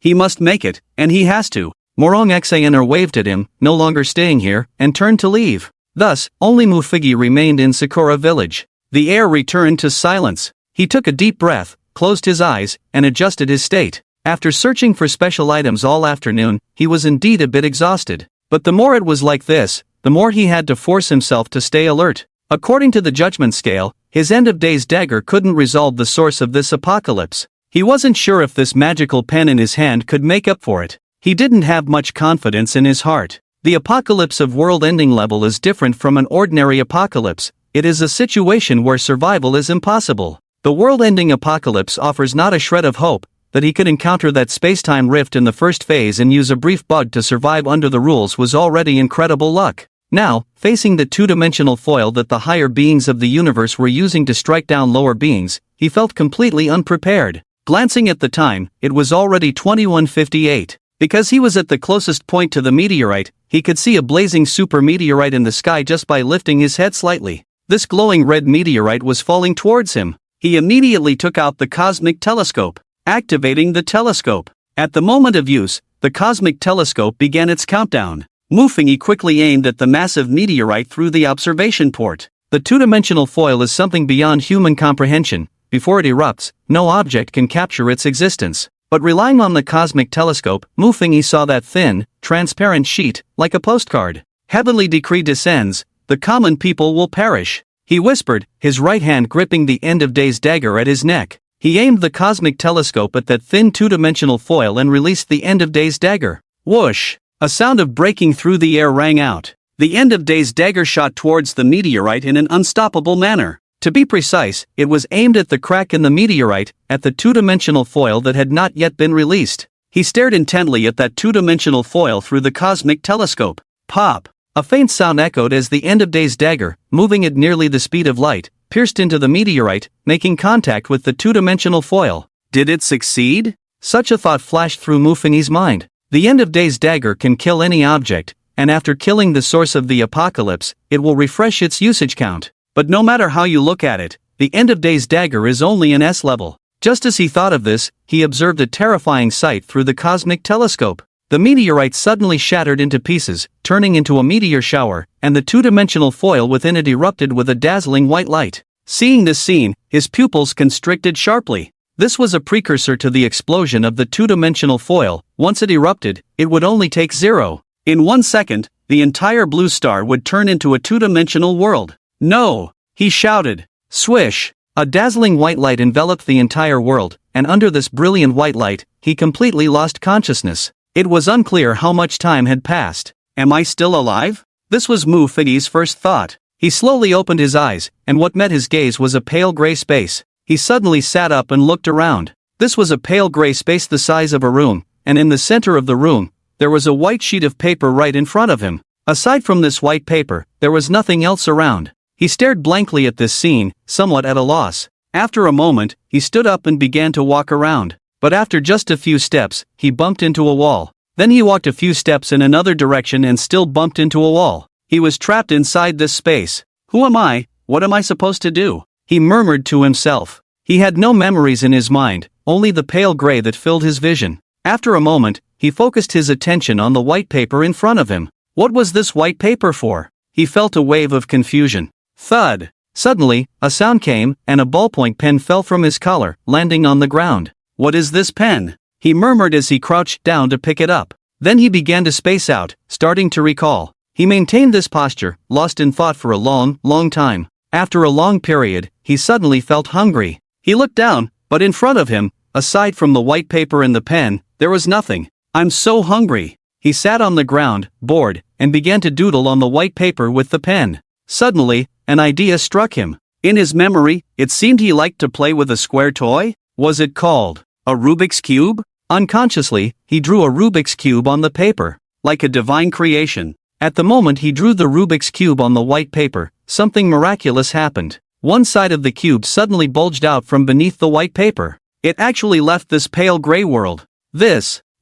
He must make it, and he has to. Morong Xaner waved at him, no longer staying here, and turned to leave. Thus, only Mu Fingyi remained in Sakura village. The air returned to silence. He took a deep breath, closed his eyes, and adjusted his state. After searching for special items all afternoon, he was indeed a bit exhausted. But the more it was like this, the more he had to force himself to stay alert. According to the judgment scale, his end-of-days dagger couldn't resolve the source of this apocalypse. He wasn't sure if this magical pen in his hand could make up for it. He didn't have much confidence in his heart. The apocalypse of world-ending level is different from an ordinary apocalypse. It is a situation where survival is impossible. The world-ending apocalypse offers not a shred of hope that he could encounter that space-time rift in the first phase and use a brief bug to survive under the rules was already incredible luck. Now, facing the 2-dimensional foil that the higher beings of the universe were using to strike down lower beings, he felt completely unprepared. Glancing at the time, it was already 21:58. Because he was at the closest point to the meteorite, he could see a blazing super meteorite in the sky just by lifting his head slightly. This glowing red meteorite was falling towards him. He immediately took out the cosmic telescope, activating the telescope. At the moment of use, the cosmic telescope began its countdown. Mu Fingyi quickly aimed at the massive meteorite through the observation port. The 2-dimensional foil is something beyond human comprehension. Before it erupts, no object can capture its existence. But relying on the cosmic telescope, Mu Fingyi saw that thin, transparent sheet, like a postcard. Heavenly decree descends, the common people will perish. He whispered, his right hand gripping the end-of-days dagger at his neck. He aimed the cosmic telescope at that thin 2-dimensional foil and released the end-of-days dagger. Whoosh! A sound of breaking through the air rang out. The end-of-days dagger shot towards the meteorite in an unstoppable manner. To be precise, it was aimed at the crack in the meteorite, at the 2-dimensional foil that had not yet been released. He stared intently at that 2-dimensional foil through the cosmic telescope. Pop! A faint sound echoed as the end-of-days dagger, moving at nearly the speed of light, pierced into the meteorite, making contact with the 2-dimensional foil. Did it succeed? Such a thought flashed through Mu Fingyi's mind. The end-of-days dagger can kill any object, and after killing the source of the apocalypse, it will refresh its usage count. But no matter how you look at it, the end-of-days dagger is only an S-level. Just as he thought of this, he observed a terrifying sight through the cosmic telescope. The meteorite suddenly shattered into pieces, turning into a meteor shower, and the 2-dimensional foil within it erupted with a dazzling white light. Seeing this scene, his pupils constricted sharply. This was a precursor to the explosion of the 2-dimensional foil. Once it erupted, it would only take 0. In 1 second, the entire blue star would turn into a 2-dimensional world. No! He shouted. Swish! A dazzling white light enveloped the entire world, and under this brilliant white light, he completely lost consciousness. It was unclear how much time had passed. Am I still alive? This was Mu Fingyi's first thought. He slowly opened his eyes, and what met his gaze was a pale gray space. He suddenly sat up and looked around. This was a pale gray space the size of a room, and in the center of the room, there was a white sheet of paper right in front of him. Aside from this white paper, there was nothing else around. He stared blankly at this scene, somewhat at a loss. After a moment, he stood up and began to walk around. But after just a few steps, he bumped into a wall. Then he walked a few steps in another direction and still bumped into a wall. He was trapped inside this space. Who am I? What am I supposed to do? He murmured to himself. He had no memories in his mind, only the pale gray that filled his vision. After a moment, he focused his attention on the white paper in front of him. What was this white paper for? He felt a wave of confusion. Thud! Suddenly, a sound came, and a ballpoint pen fell from his collar, landing on the ground. What is this pen? he murmured as he crouched down to pick it up. Then he began to space out, starting to recall. He maintained this posture, lost in thought for a long time. After a long period, he suddenly felt hungry. He looked down, but in front of him, aside from the white paper and the pen, there was nothing. I'm so hungry. He sat on the ground, bored, and began to doodle on the white paper with the pen. Suddenly, an idea struck him. In his memory, it seemed he liked to play with a square toy. Was it called a Rubik's Cube? Unconsciously, he drew a Rubik's Cube on the paper, like a divine creation. At the moment he drew the Rubik's Cube on the white paper, something miraculous happened. One side of the cube suddenly bulged out from beneath the white paper. It actually left this pale gray world.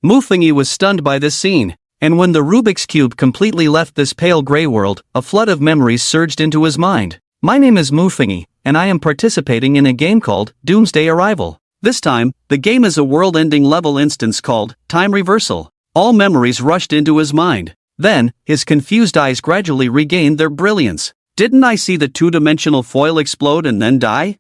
Muffingy was stunned by this scene. And when the Rubik's Cube completely left this pale gray world, a flood of memories surged into his mind. My name is Muffingy, and I am participating in a game called Doomsday Arrival. This time, the game is a world-ending level instance called Time Reversal. All memories rushed into his mind. Then, his confused eyes gradually regained their brilliance. Didn't I see the two-dimensional foil explode and then die?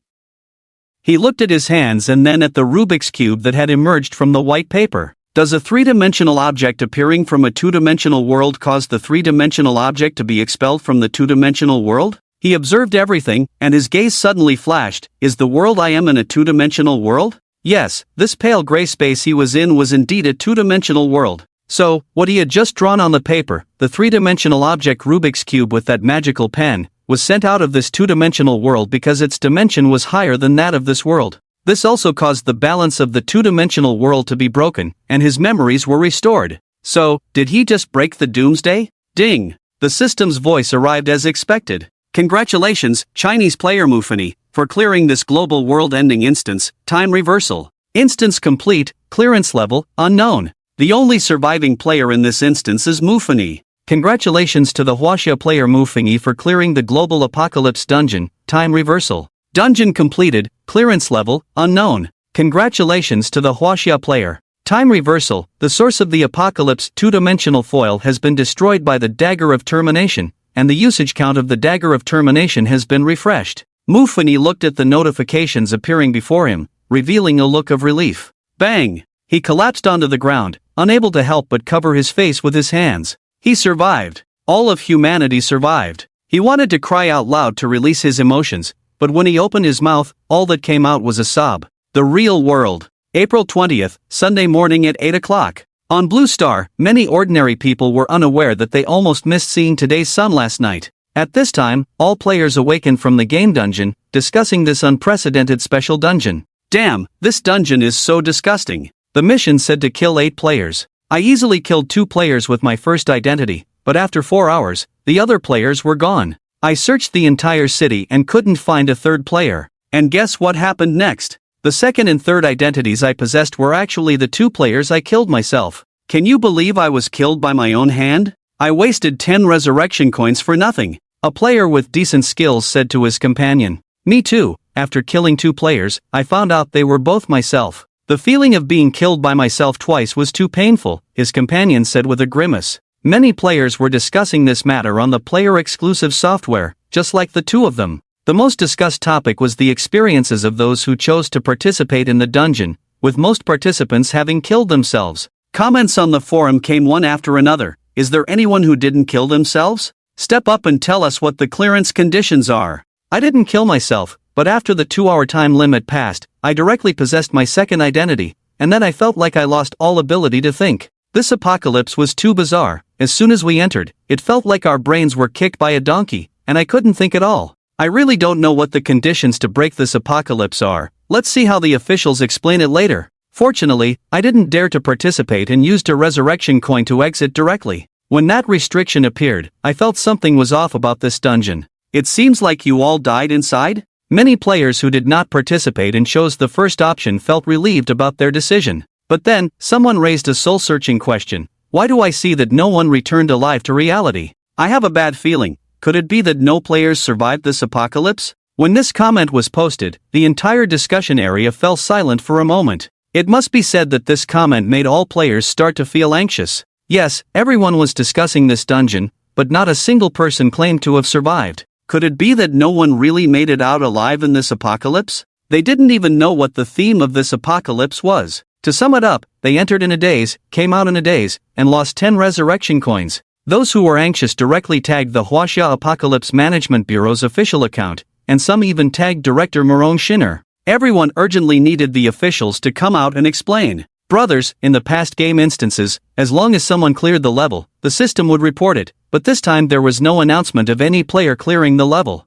He looked at his hands and then at the Rubik's Cube that had emerged from the white paper. Does a three-dimensional object appearing from a two-dimensional world cause the three-dimensional object to be expelled from the two-dimensional world? He observed everything, and his gaze suddenly flashed. Is the world I am in a two-dimensional world? Yes, this pale gray space he was in was indeed a two-dimensional world. So, what he had just drawn on the paper, the three-dimensional object Rubik's Cube with that magical pen, was sent out of this two-dimensional world because its dimension was higher than that of this world. This also caused the balance of the two-dimensional world to be broken, and his memories were restored. So, did he just break the Doomsday? Ding! The system's voice arrived as expected. Congratulations, Chinese player Muffingy, for clearing this global world-ending instance, Time Reversal. Instance complete, clearance level, unknown. The only surviving player in this instance is Muffingy. Congratulations to the Huaxia player Muffingy for clearing the global apocalypse dungeon, Time Reversal. Dungeon completed, clearance level, unknown. Congratulations to the Huaxia player. Time Reversal, the source of the apocalypse two-dimensional foil has been destroyed by the Dagger of Termination, and the usage count of the Dagger of Termination has been refreshed. Muffingy looked at the notifications appearing before him, revealing a look of relief. Bang! He collapsed onto the ground, unable to help but cover his face with his hands. He survived. All of humanity survived. He wanted to cry out loud to release his emotions, but when he opened his mouth, all that came out was a sob. The real world. April 20th, Sunday morning at 8 o'clock. On Blue Star, many ordinary people were unaware that they almost missed seeing today's sun last night. At this time, all players awakened from the game dungeon, discussing this unprecedented special dungeon. Damn, this dungeon is so disgusting. The mission said to kill 8 players. I easily killed 2 players with my first identity, but after 4 hours, the other players were gone. I searched the entire city and couldn't find a third player. And guess what happened next? The second and third identities I possessed were actually the 2 players I killed myself. Can you believe I was killed by my own hand? I wasted 10 resurrection coins for nothing. A player with decent skills said to his companion. Me too. After killing 2 players, I found out they were both myself. The feeling of being killed by myself twice was too painful, his companion said with a grimace. Many players were discussing this matter on the player-exclusive software, just like the 2 of them. The most discussed topic was the experiences of those who chose to participate in the dungeon, with most participants having killed themselves. Comments on the forum came one after another. Is there anyone who didn't kill themselves? Step up and tell us what the clearance conditions are. I didn't kill myself, but after the 2-hour time limit passed, I directly possessed my second identity, and then I felt like I lost all ability to think. This apocalypse was too bizarre. As soon as we entered, it felt like our brains were kicked by a donkey, and I couldn't think at all. I really don't know what the conditions to break this apocalypse are. Let's see how the officials explain it later. Fortunately, I didn't dare to participate and used a resurrection coin to exit directly. When that restriction appeared, I felt something was off about this dungeon. It seems like you all died inside? Many players who did not participate and chose the first option felt relieved about their decision. But then, someone raised a soul-searching question. Why do I see that no one returned alive to reality? I have a bad feeling. Could it be that no players survived this apocalypse? When this comment was posted, the entire discussion area fell silent for a moment. It must be said that this comment made all players start to feel anxious. Yes, everyone was discussing this dungeon, but not a single person claimed to have survived. Could it be that no one really made it out alive in this apocalypse? They didn't even know what the theme of this apocalypse was. To sum it up, they entered in a daze, came out in a daze, and lost 10 resurrection coins. Those who were anxious directly tagged the Huaxia Apocalypse Management Bureau's official account, and some even tagged director Morong Shinner. Everyone urgently needed the officials to come out and explain. Brothers, in the past game instances, as long as someone cleared the level, the system would report it, but this time there was no announcement of any player clearing the level.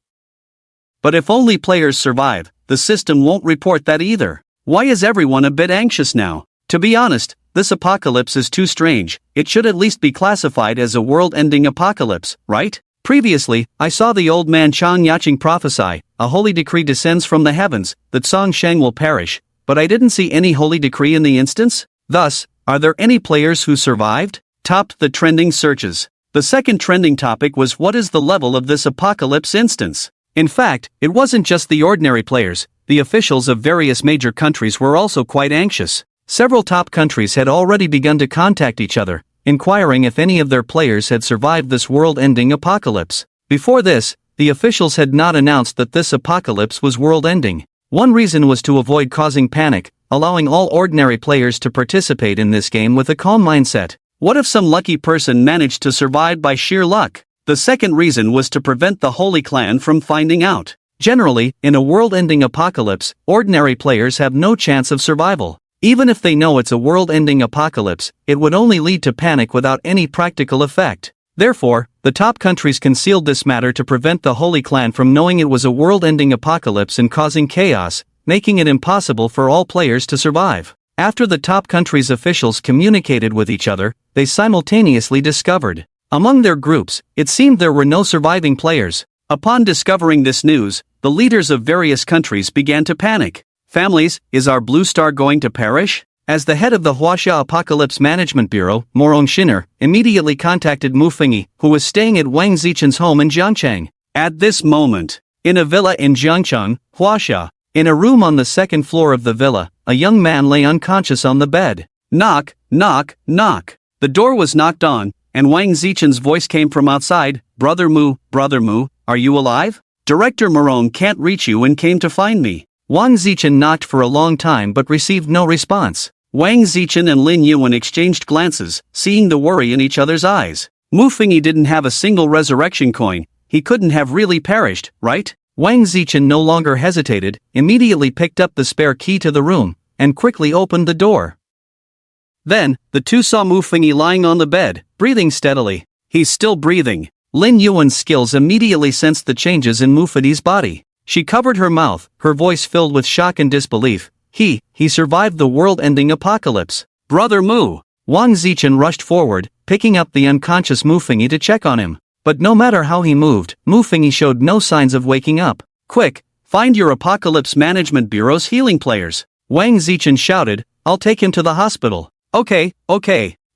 But if only players survive, the system won't report that either. Why is everyone a bit anxious now? To be honest, this apocalypse is too strange. It should at least be classified as a world-ending apocalypse, right? Previously, I saw the old man Chang Yaching prophesy, a holy decree descends from the heavens, that Song Sheng will perish, but I didn't see any holy decree in the instance. Thus, are there any players who survived? Topped the trending searches. The second trending topic was what is the level of this apocalypse instance? In fact, it wasn't just the ordinary players, the officials of various major countries were also quite anxious. Several top countries had already begun to contact each other, inquiring if any of their players had survived this world-ending apocalypse. Before this, the officials had not announced that this apocalypse was world-ending. One reason was to avoid causing panic, allowing all ordinary players to participate in this game with a calm mindset. What if some lucky person managed to survive by sheer luck? The second reason was to prevent the Holy Clan from finding out. Generally, in a world-ending apocalypse, ordinary players have no chance of survival. Even if they know it's a world-ending apocalypse, it would only lead to panic without any practical effect. Therefore, the top countries concealed this matter to prevent the Holy Clan from knowing it was a world-ending apocalypse and causing chaos, making it impossible for all players to survive. After the top countries' officials communicated with each other, they simultaneously discovered. Among their groups, it seemed there were no surviving players. Upon discovering this news, the leaders of various countries began to panic. Families, is our blue star going to perish? As the head of the Huaxia Apocalypse Management Bureau, Morong Shinner, immediately contacted Mu Fengyi, who was staying at Wang Zichen's home in Jiangchang. At this moment, in a villa in Jiangchang, Huaxia, in a room on the second floor of the villa, a young man lay unconscious on the bed. Knock, knock, knock. The door was knocked on, and Wang Zichen's voice came from outside. Brother Mu, are you alive? Director Morong can't reach you and came to find me. Wang Zichen knocked for a long time but received no response. Wang Zichen and Lin Yuan exchanged glances, seeing the worry in each other's eyes. Mu Fengyi didn't have a single resurrection coin, he couldn't have really perished, right? Wang Zichen no longer hesitated, immediately picked up the spare key to the room, and quickly opened the door. Then, the two saw Mu Fengyi lying on the bed, breathing steadily. He's still breathing. Lin Yuan's skills immediately sensed the changes in Mu Fengyi's body. She covered her mouth, her voice filled with shock and disbelief. He survived the world-ending apocalypse. Brother Mu! Wang Zichen rushed forward, picking up the unconscious Mu Fengyi to check on him. But no matter how he moved, Mu Fengyi showed no signs of waking up. Quick, find your Apocalypse Management Bureau's healing players. Wang Zichen shouted, I'll take him to the hospital. Okay.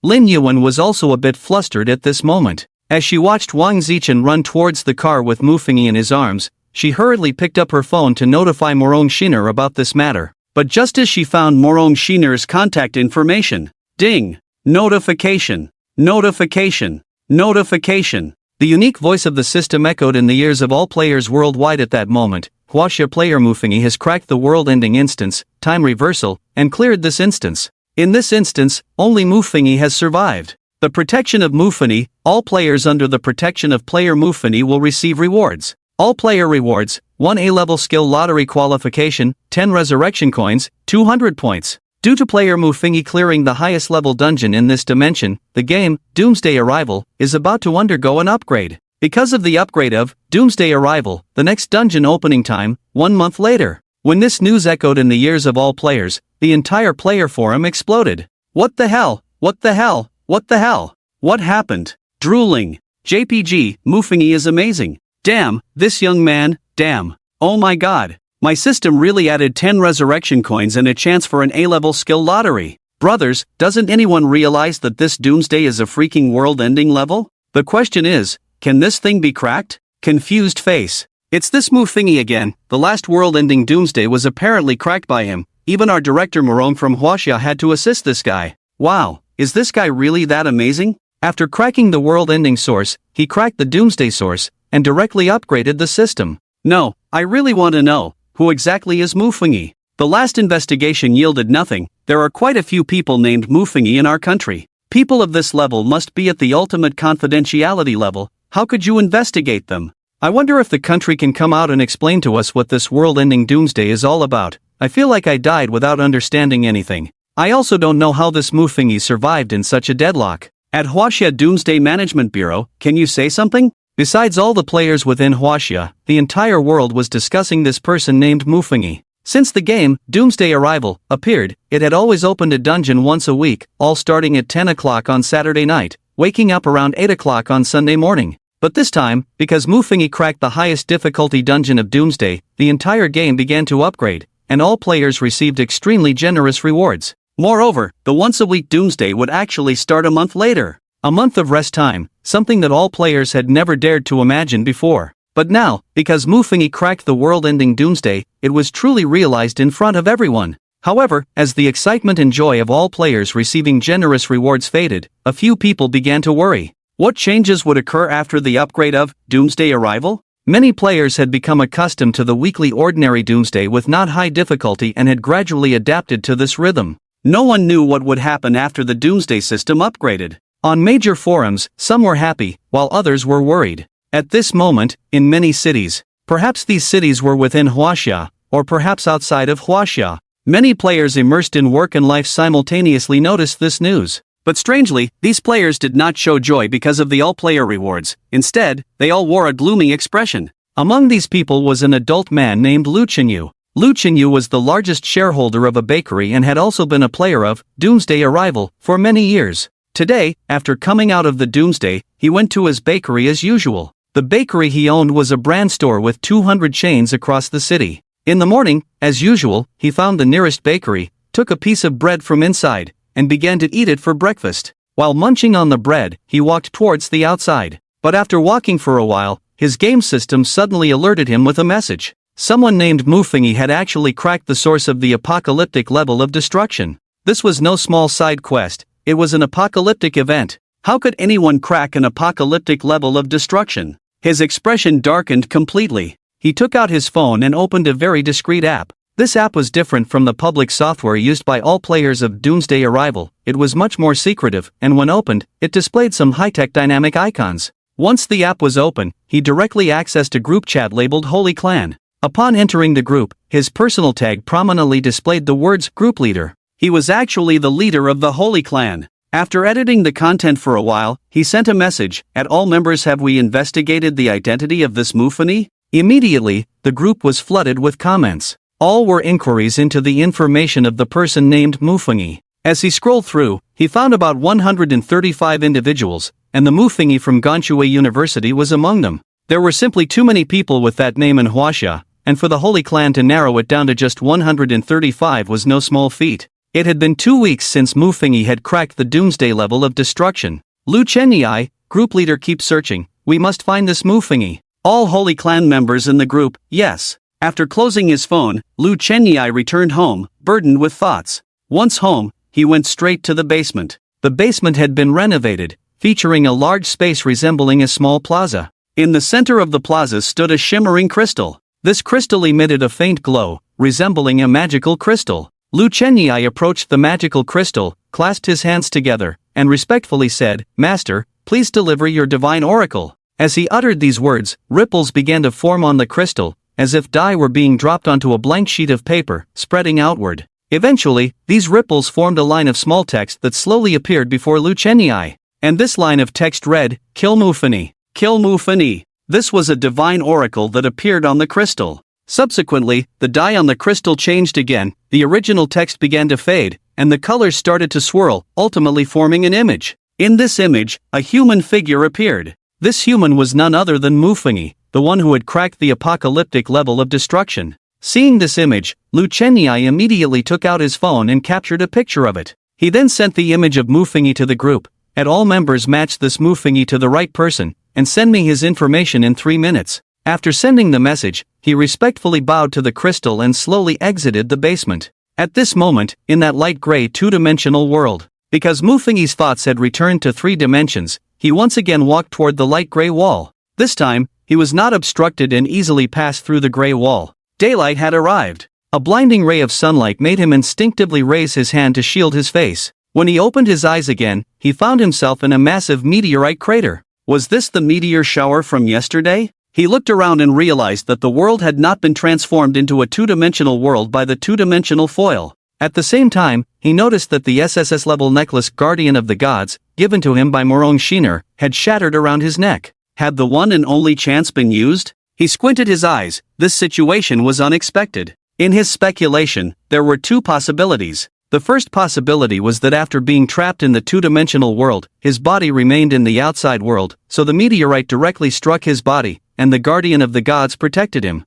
Lin Yuan was also a bit flustered at this moment. As she watched Wang Zichen run towards the car with Mu Fengyi in his arms, she hurriedly picked up her phone to notify Morong Shinner about this matter. But just as she found Morong Shinner's contact information, ding! Notification! Notification! Notification! The unique voice of the system echoed in the ears of all players worldwide at that moment. Huaxia player Mu Fengyi has cracked the world-ending instance, time reversal, and cleared this instance. In this instance, only Mu Fengyi has survived. The protection of Mu Fengyi, all players under the protection of player Mu Fengyi will receive rewards. All player rewards, 1 A-level skill lottery qualification, 10 resurrection coins, 200 points. Due to player Mu Fengyi clearing the highest level dungeon in this dimension, the game, Doomsday Arrival, is about to undergo an upgrade. Because of the upgrade of Doomsday Arrival, the next dungeon opening time, 1 month later. When this news echoed in the ears of all players, the entire player forum exploded. What the hell? What the hell? What the hell? What happened? Drooling. JPG, Mu Fengyi is amazing. Damn, this young man, damn. Oh my god. My system really added 10 resurrection coins and a chance for an A-level skill lottery. Brothers, doesn't anyone realize that this Doomsday is a freaking world-ending level? The question is, can this thing be cracked? Confused face. It's this Mu Fengyi again. The last world-ending Doomsday was apparently cracked by him. Even our director Morong from Huaxia had to assist this guy. Wow, is this guy really that amazing? After cracking the world-ending source, he cracked the Doomsday source, and directly upgraded the system. No, I really want to know, who exactly is Mu Fengyi? The last investigation yielded nothing. There are quite a few people named Mufingi in our country. People of this level must be at the ultimate confidentiality level. How could you investigate them? I wonder if the country can come out and explain to us what this world-ending doomsday is all about. I feel like I died without understanding anything. I also don't know how this Mufingi survived in such a deadlock. At Huaxia Doomsday Management Bureau, can you say something? Besides all the players within Huaxia, the entire world was discussing this person named Mufingi. Since the game, Doomsday::Arrival, appeared, it had always opened a dungeon once a week, all starting at 10 o'clock on Saturday night, waking up around 8 o'clock on Sunday morning. But this time, because Mufingi cracked the highest difficulty dungeon of Doomsday, the entire game began to upgrade, and all players received extremely generous rewards. Moreover, the once-a-week Doomsday would actually start a month later. A month of rest time, something that all players had never dared to imagine before. But now, because Mufingi cracked the world-ending Doomsday, it was truly realized in front of everyone. However, as the excitement and joy of all players receiving generous rewards faded, a few people began to worry. What changes would occur after the upgrade of Doomsday::Arrival? Many players had become accustomed to the weekly ordinary Doomsday with not high difficulty and had gradually adapted to this rhythm. No one knew what would happen after the Doomsday system upgraded. On major forums, some were happy, while others were worried. At this moment, in many cities, perhaps these cities were within Huaxia, or perhaps outside of Huaxia, many players immersed in work and life simultaneously noticed this news. But strangely, these players did not show joy because of the all-player rewards. Instead, they all wore a gloomy expression. Among these people was an adult man named Lu Chenyu. Lu Chenyu was the largest shareholder of a bakery and had also been a player of Doomsday::Arrival for many years. Today, after coming out of the Doomsday, he went to his bakery as usual. The bakery he owned was a brand store with 200 chains across the city. In the morning, as usual, he found the nearest bakery, took a piece of bread from inside, and began to eat it for breakfast. While munching on the bread, he walked towards the outside. But after walking for a while, his game system suddenly alerted him with a message. Someone named Mufingi had actually cracked the source of the apocalyptic level of destruction. This was no small side quest, it was an apocalyptic event. How could anyone crack an apocalyptic level of destruction? His expression darkened completely. He took out his phone and opened a very discreet app. This app was different from the public software used by all players of Doomsday::Arrival. It was much more secretive, and when opened, it displayed some high-tech dynamic icons. Once the app was open, he directly accessed a group chat labeled Holy Clan. Upon entering the group, his personal tag prominently displayed the words Group Leader. He was actually the leader of the Holy Clan. After editing the content for a while, he sent a message, "At all members, have we investigated the identity of this Mufingi?" Immediately, the group was flooded with comments. All were inquiries into the information of the person named Mufingi. As he scrolled through, he found about 135 individuals, and the Mufingi from Ganshui University was among them. There were simply too many people with that name in Huaxia, and for the Holy Clan to narrow it down to just 135 was no small feat. It had been 2 weeks since Mufingi had cracked the Doomsday level of destruction. Lu Chenyi, group leader, keep searching. We must find this Mufingi. All Holy Clan members in the group, yes. After closing his phone, Lu Chenyi returned home, burdened with thoughts. Once home, he went straight to the basement. The basement had been renovated, featuring a large space resembling a small plaza. In the center of the plaza stood a shimmering crystal. This crystal emitted a faint glow, resembling a magical crystal. Lu Chenyi approached the magical crystal, clasped his hands together, and respectfully said, "Master, please deliver your divine oracle." As he uttered these words, ripples began to form on the crystal, as if dye were being dropped onto a blank sheet of paper, spreading outward. Eventually, these ripples formed a line of small text that slowly appeared before Lu Chenyi. And this line of text read, "Kill Mufingi. Kill Mufingi." This was a divine oracle that appeared on the crystal. Subsequently, the dye on the crystal changed again, the original text began to fade, and the colors started to swirl, ultimately forming an image. In this image, a human figure appeared. This human was none other than Mufingi, the one who had cracked the apocalyptic level of destruction. Seeing this image, Lu Chenyi immediately took out his phone and captured a picture of it. He then sent the image of Mufingi to the group. "At all members, match this Mufingi to the right person, and send me his information in 3 minutes. After sending the message, he respectfully bowed to the crystal and slowly exited the basement. At this moment, in that light gray two-dimensional world, because Mufingi's thoughts had returned to 3 dimensions, he once again walked toward the light gray wall. This time, he was not obstructed and easily passed through the gray wall. Daylight had arrived. A blinding ray of sunlight made him instinctively raise his hand to shield his face. When he opened his eyes again, he found himself in a massive meteorite crater. Was this the meteor shower from yesterday? He looked around and realized that the world had not been transformed into a two-dimensional world by the two-dimensional foil. At the same time, he noticed that the Sss-Level necklace Guardian of the Gods, given to him by Morong Shiner, had shattered around his neck. Had the one and only chance been used? He squinted his eyes. This situation was unexpected. In his speculation, there were two possibilities. The first possibility was that after being trapped in the two-dimensional world, his body remained in the outside world, so the meteorite directly struck his body, and the Guardian of the Gods protected him.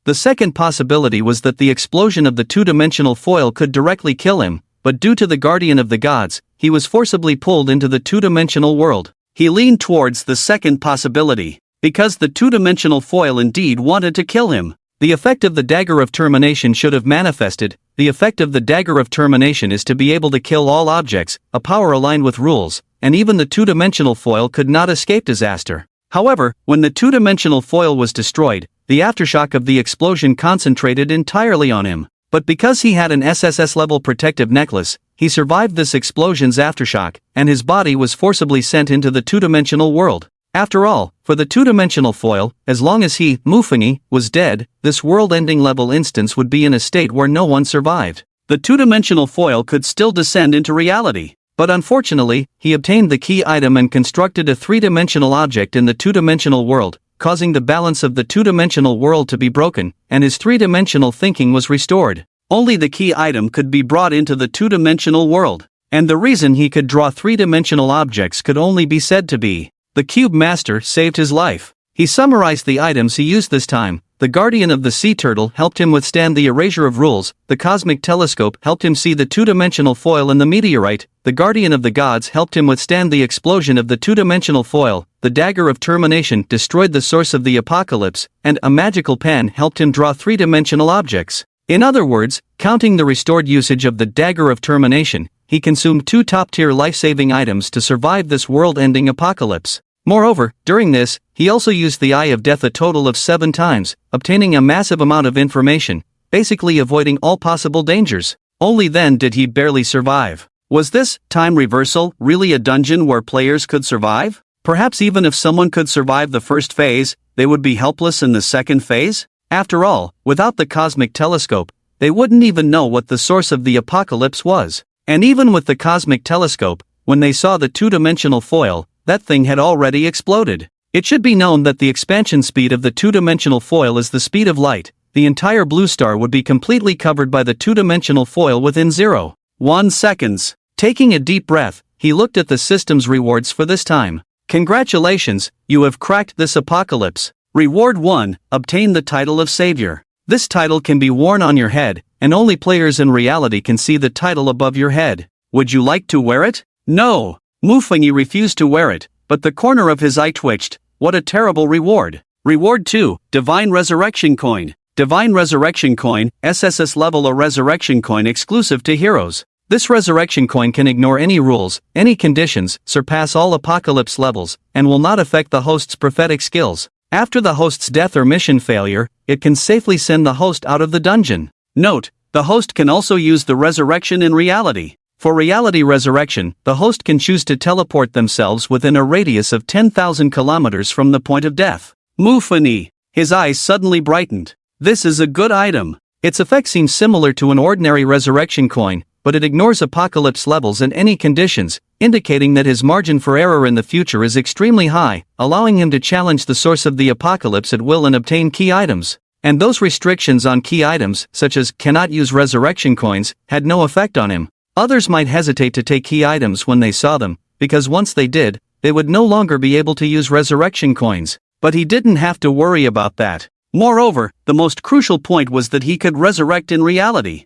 The second possibility was that the explosion of the two-dimensional foil could directly kill him, but due to the Guardian of the Gods, he was forcibly pulled into the two-dimensional world. He leaned towards the second possibility, because the two-dimensional foil indeed wanted to kill him. The effect of the dagger of termination should have manifested. The effect of the dagger of termination is to be able to kill all objects, a power aligned with rules, and even the two-dimensional foil could not escape disaster. However, when the two-dimensional foil was destroyed, the aftershock of the explosion concentrated entirely on him. But because he had an Sss-Level protective necklace, he survived this explosion's aftershock, and his body was forcibly sent into the two-dimensional world. After all, for the two-dimensional foil, as long as he, Mufangi, was dead, this world-ending level instance would be in a state where no one survived. The two-dimensional foil could still descend into reality. But unfortunately, he obtained the key item and constructed a three-dimensional object in the two-dimensional world, causing the balance of the two-dimensional world to be broken, and his three-dimensional thinking was restored. Only the key item could be brought into the two-dimensional world. And the reason he could draw three-dimensional objects could only be said to be the Cube Master saved his life. He summarized the items he used this time. The Guardian of the Sea Turtle helped him withstand the erasure of rules, the Cosmic Telescope helped him see the two-dimensional foil in the meteorite, the Guardian of the Gods helped him withstand the explosion of the two-dimensional foil, the Dagger of Termination destroyed the source of the apocalypse, and a magical pen helped him draw three-dimensional objects. In other words, counting the restored usage of the Dagger of Termination, he consumed two top-tier life-saving items to survive this world-ending apocalypse. Moreover, during this, he also used the Eye of Death a total of 7 times, obtaining a massive amount of information, basically avoiding all possible dangers. Only then did he barely survive. Was this time reversal really a dungeon where players could survive? Perhaps even if someone could survive the first phase, they would be helpless in the second phase? After all, without the Cosmic Telescope, they wouldn't even know what the source of the apocalypse was. And even with the Cosmic Telescope, when they saw the two-dimensional foil, that thing had already exploded. It should be known that the expansion speed of the two-dimensional foil is the speed of light. The entire blue star would be completely covered by the two-dimensional foil within 0.1 seconds. Taking a deep breath, he looked at the system's rewards for this time. Congratulations, you have cracked this apocalypse. Reward 1, obtain the title of Savior. This title can be worn on your head, and only players in reality can see the title above your head. Would you like to wear it? No. Mufangi refused to wear it, but the corner of his eye twitched. What a terrible reward. Reward 2, Divine Resurrection Coin. Divine Resurrection Coin, Sss-Level, a resurrection coin exclusive to heroes. This resurrection coin can ignore any rules, any conditions, surpass all apocalypse levels, and will not affect the host's prophetic skills. After the host's death or mission failure, it can safely send the host out of the dungeon. Note, the host can also use the resurrection in reality. For reality resurrection, the host can choose to teleport themselves within a radius of 10,000 kilometers from the point of death. Mufangi. His eyes suddenly brightened. This is a good item. Its effect seems similar to an ordinary resurrection coin, but it ignores apocalypse levels and any conditions, indicating that his margin for error in the future is extremely high, allowing him to challenge the source of the apocalypse at will and obtain key items. And those restrictions on key items, such as cannot use resurrection coins, had no effect on him. Others might hesitate to take key items when they saw them, because once they did, they would no longer be able to use resurrection coins. But he didn't have to worry about that. Moreover, the most crucial point was that he could resurrect in reality.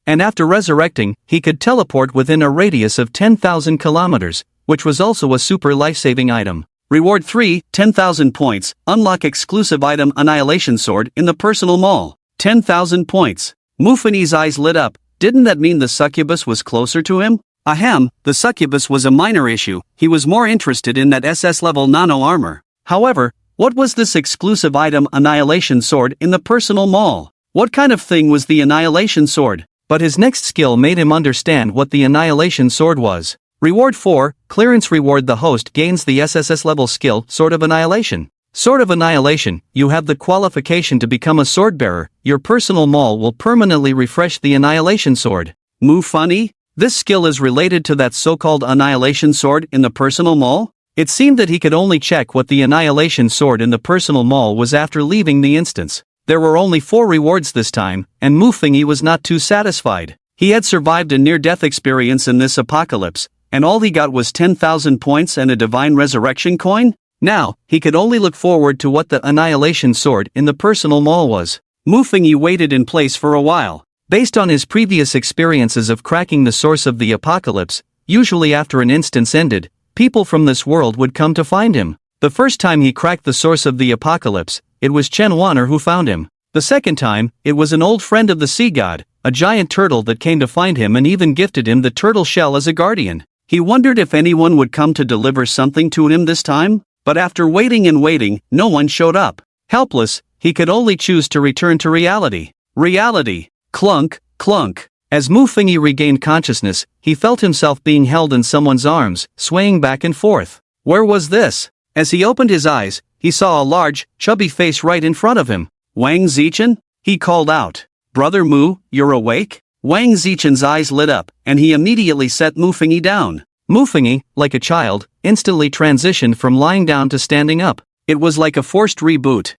And after resurrecting, he could teleport within a radius of 10,000 kilometers, which was also a super life-saving item. Reward 3, 10,000 points, unlock exclusive item Annihilation Sword in the personal mall. 10,000 points. Mufangi's eyes lit up. Didn't that mean the succubus was closer to him? Ahem, the succubus was a minor issue. He was more interested in that Sss-Level nano armor. However, what was this exclusive item Annihilation Sword in the personal mall? What kind of thing was the Annihilation Sword? But his next skill made him understand what the Annihilation Sword was. Reward 4, Clearance Reward. The host gains the Sss-Level skill, Sword of Annihilation. Sword of Annihilation, you have the qualification to become a sword bearer. Your personal mall will permanently refresh the Annihilation Sword. Funny? This skill is related to that so-called Annihilation Sword in the personal mall? It seemed that he could only check what the Annihilation Sword in the personal mall was after leaving the instance. There were only 4 rewards this time, and Muffingy was not too satisfied. He had survived a near-death experience in this apocalypse, and all he got was 10,000 points and a Divine Resurrection coin? Now, he could only look forward to what the Annihilation Sword in the personal mall was. Muffingy waited in place for a while. Based on his previous experiences of cracking the source of the apocalypse, usually after an instance ended, people from this world would come to find him. The first time he cracked the source of the apocalypse, it was Chen Wanner who found him. The second time, it was an old friend of the sea god, a giant turtle that came to find him and even gifted him the turtle shell as a guardian. He wondered if anyone would come to deliver something to him this time, but after waiting and waiting, no one showed up. Helpless, he could only choose to return to reality. Reality. Clunk, clunk. As Muffingy regained consciousness, he felt himself being held in someone's arms, swaying back and forth. Where was this? As he opened his eyes, he saw a large, chubby face right in front of him. Wang Zichen? He called out. Brother Mu, you're awake? Wang Zichen's eyes lit up, and he immediately set Muffingy down. Muffingy, like a child, instantly transitioned from lying down to standing up. It was like a forced reboot.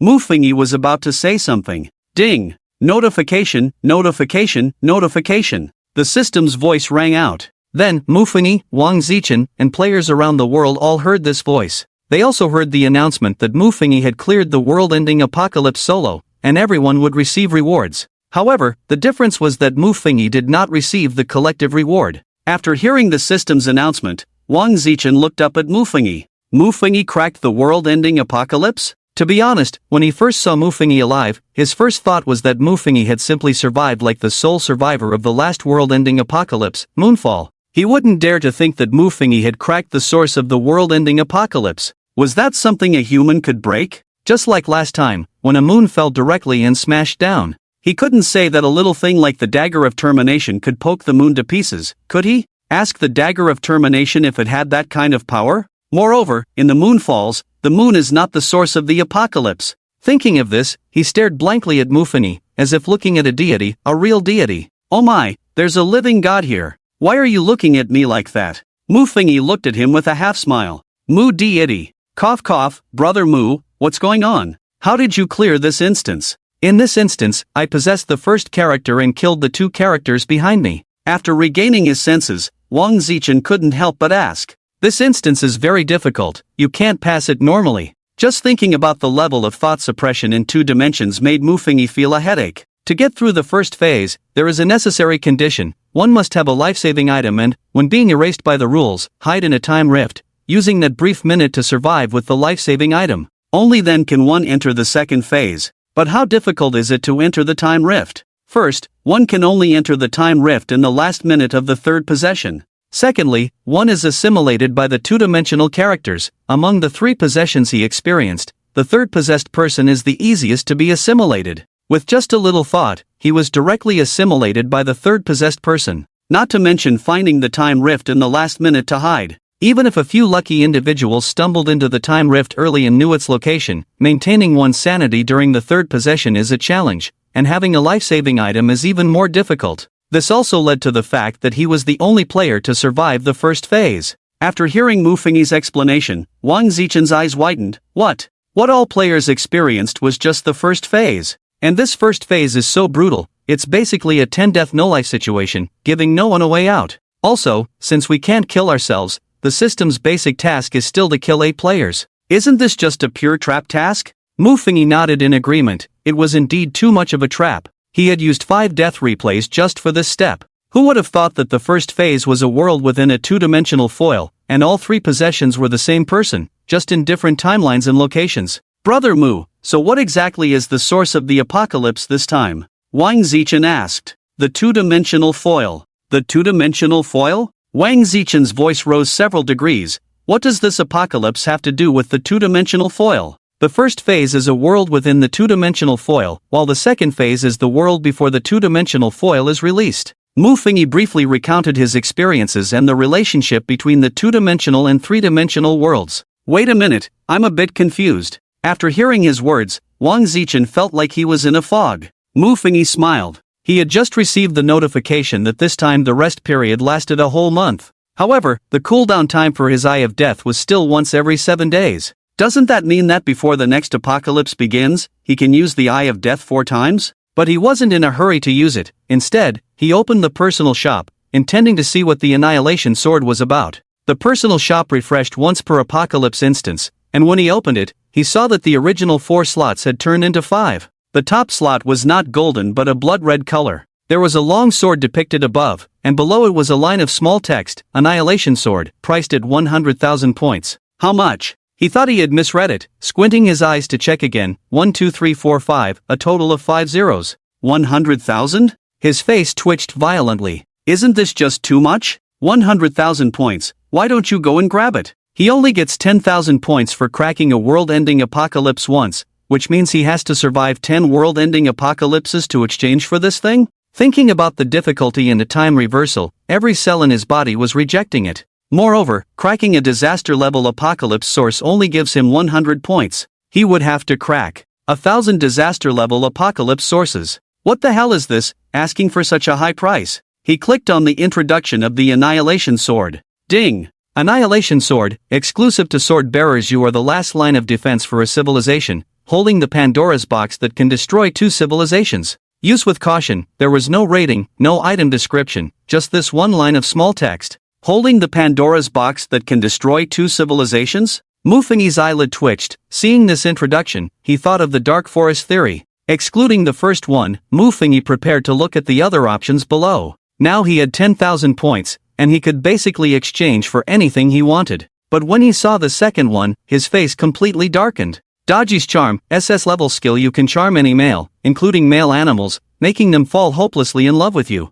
Muffingy was about to say something. Ding! Notification, notification, notification. The system's voice rang out. Then, Muffingy, Wang Zichen, and players around the world all heard this voice. They also heard the announcement that Muffingy had cleared the world-ending apocalypse solo, and everyone would receive rewards. However, the difference was that Muffingy did not receive the collective reward. After hearing the system's announcement, Wang Zichen looked up at Muffingy. Muffingy cracked the world-ending apocalypse? To be honest, when he first saw Muffingy alive, his first thought was that Muffingy had simply survived like the sole survivor of the last world-ending apocalypse, Moonfall. He wouldn't dare to think that Muffingy had cracked the source of the world-ending apocalypse. Was that something a human could break? Just like last time, when a moon fell directly and smashed down. He couldn't say that a little thing like the Dagger of Termination could poke the moon to pieces, could he? Ask the Dagger of Termination if it had that kind of power? Moreover, in the Moonfalls, the moon is not the source of the apocalypse. Thinking of this, he stared blankly at Muffingy, as if looking at a deity, a real deity. Oh my, there's a living god here. Why are you looking at me like that? Muffingy looked at him with a half-smile. Mu deity. Cough cough, brother Mu, what's going on? How did you clear this instance? In this instance, I possessed the first character and killed the 2 characters behind me. After regaining his senses, Wang Zichen couldn't help but ask. This instance is very difficult, you can't pass it normally. Just thinking about the level of thought suppression in 2 dimensions made Muffingy feel a headache. To get through the first phase, there is a necessary condition. One must have a life-saving item and, when being erased by the rules, hide in a time rift, using that brief minute to survive with the life-saving item. Only then can one enter the second phase. But how difficult is it to enter the time rift? First, one can only enter the time rift in the last minute of the 3rd possession. Secondly, one is assimilated by the 2-dimensional characters. Among the 3 possessions he experienced, the 3rd possessed person is the easiest to be assimilated. With just a little thought, he was directly assimilated by the 3rd possessed person. Not to mention finding the time rift in the last minute to hide. Even if a few lucky individuals stumbled into the time rift early and knew its location, maintaining one's sanity during the 3rd possession is a challenge, and having a life-saving item is even more difficult. This also led to the fact that he was the only player to survive the first phase. After hearing Muffingy's explanation, Wang Zichen's eyes widened. What all players experienced was just the first phase. And this first phase is so brutal, it's basically a 10-death no-life situation, giving no one a way out. Also, since we can't kill ourselves, the system's basic task is still to kill 8 players. Isn't this just a pure trap task? Muffingy nodded in agreement. It was indeed too much of a trap. He had used 5 death replays just for this step. Who would have thought that the first phase was a world within a 2-dimensional foil, and all 3 possessions were the same person, just in different timelines and locations? Brother Mu, so what exactly is the source of the apocalypse this time? Wang Zichen asked. The 2-dimensional foil. The 2-dimensional foil? Wang Zichen's voice rose several degrees. What does this apocalypse have to do with the 2-dimensional foil? The first phase is a world within the two-dimensional foil, while the second phase is the world before the two-dimensional foil is released. Mu Fengyi briefly recounted his experiences and the relationship between the two-dimensional and three-dimensional worlds. Wait a minute, I'm a bit confused. After hearing his words, Wang Zichen felt like he was in a fog. Mu Fengyi smiled. He had just received the notification that this time the rest period lasted a whole month. However, the cooldown time for his Eye of Death was still once every 7 days. Doesn't that mean that before the next apocalypse begins, he can use the Eye of Death 4 times? But he wasn't in a hurry to use it. Instead, he opened the personal shop, intending to see what the Annihilation Sword was about. The personal shop refreshed once per apocalypse instance, and when he opened it, he saw that the original 4 slots had turned into 5. The top slot was not golden but a blood red color. There was a long sword depicted above, and below it was a line of small text, Annihilation Sword, priced at 100,000 points. How much? He thought he had misread it, squinting his eyes to check again. 1 2 3 4 5, a total of 5 zeros. 100,000? His face twitched violently. Isn't this just too much? 100,000 points, why don't you go and grab it? He only gets 10,000 points for cracking a world-ending apocalypse once, which means he has to survive 10 world-ending apocalypses to exchange for this thing? Thinking about the difficulty in a time reversal, every cell in his body was rejecting it. Moreover, cracking a disaster-level apocalypse source only gives him 100 points. He would have to crack 1,000 disaster-level apocalypse sources. What the hell is this, asking for such a high price? He clicked on the introduction of the Annihilation Sword. Ding! Annihilation Sword, exclusive to sword bearers. You are the last line of defense for a civilization, holding the Pandora's box that can destroy 2 civilizations. Use with caution. There was no rating, no item description, just this one line of small text. Holding the Pandora's box that can destroy 2 civilizations? Mu Fengyi's eyelid twitched. Seeing this introduction, he thought of the Dark Forest theory. Excluding the first one, Mu Fengyi prepared to look at the other options below. Now he had 10,000 points, and he could basically exchange for anything he wanted. But when he saw the second one, his face completely darkened. Dodgy's Charm, Sss-Level skill. You can charm any male, including male animals, making them fall hopelessly in love with you.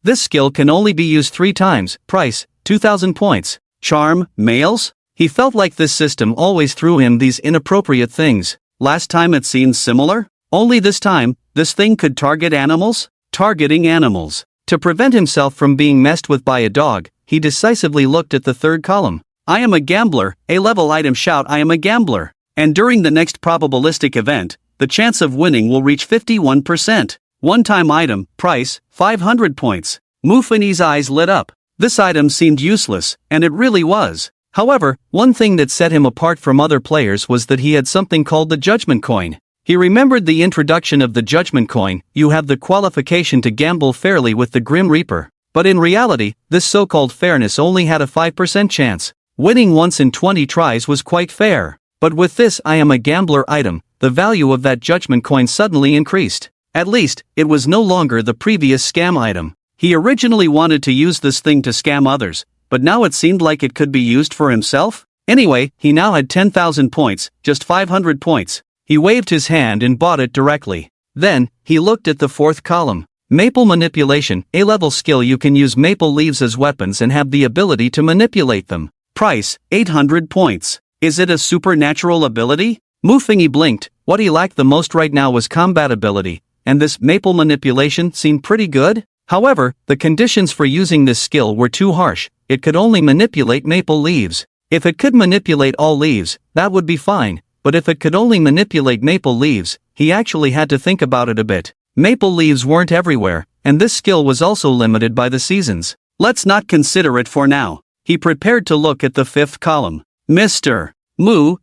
This skill can only be used 3 times, price, 2,000 points. Charm, males? He felt like this system always threw him these inappropriate things. Last time it seemed similar? Only this time, this thing could target animals? Targeting animals. To prevent himself from being messed with by a dog, he decisively looked at the third column. I am a gambler, A-level item. Shout I am a gambler. And during the next probabilistic event, the chance of winning will reach 51%. One-time item, price, 500 points. Mu Fengyi's eyes lit up. This item seemed useless, and it really was. However, one thing that set him apart from other players was that he had something called the Judgment Coin. He remembered the introduction of the Judgment Coin. You have the qualification to gamble fairly with the Grim Reaper. But in reality, this so-called fairness only had a 5% chance. Winning once in 20 tries was quite fair. But with this I am a gambler item, the value of that Judgment Coin suddenly increased. At least, it was no longer the previous scam item. He originally wanted to use this thing to scam others, but now it seemed like it could be used for himself? Anyway, he now had 10,000 points, just 500 points. He waved his hand and bought it directly. Then, he looked at the fourth column. Maple Manipulation, A-level skill. You can use maple leaves as weapons and have the ability to manipulate them. Price, 800 points. Is it a supernatural ability? Mu Fengyi blinked. What he lacked the most right now was combat ability, and this maple manipulation seemed pretty good. However, the conditions for using this skill were too harsh. It could only manipulate maple leaves. If it could manipulate all leaves, that would be fine, but if it could only manipulate maple leaves, he actually had to think about it a bit. Maple leaves weren't everywhere, and this skill was also limited by the seasons. Let's not consider it for now. He prepared to look at the fifth column. Mr. Mu.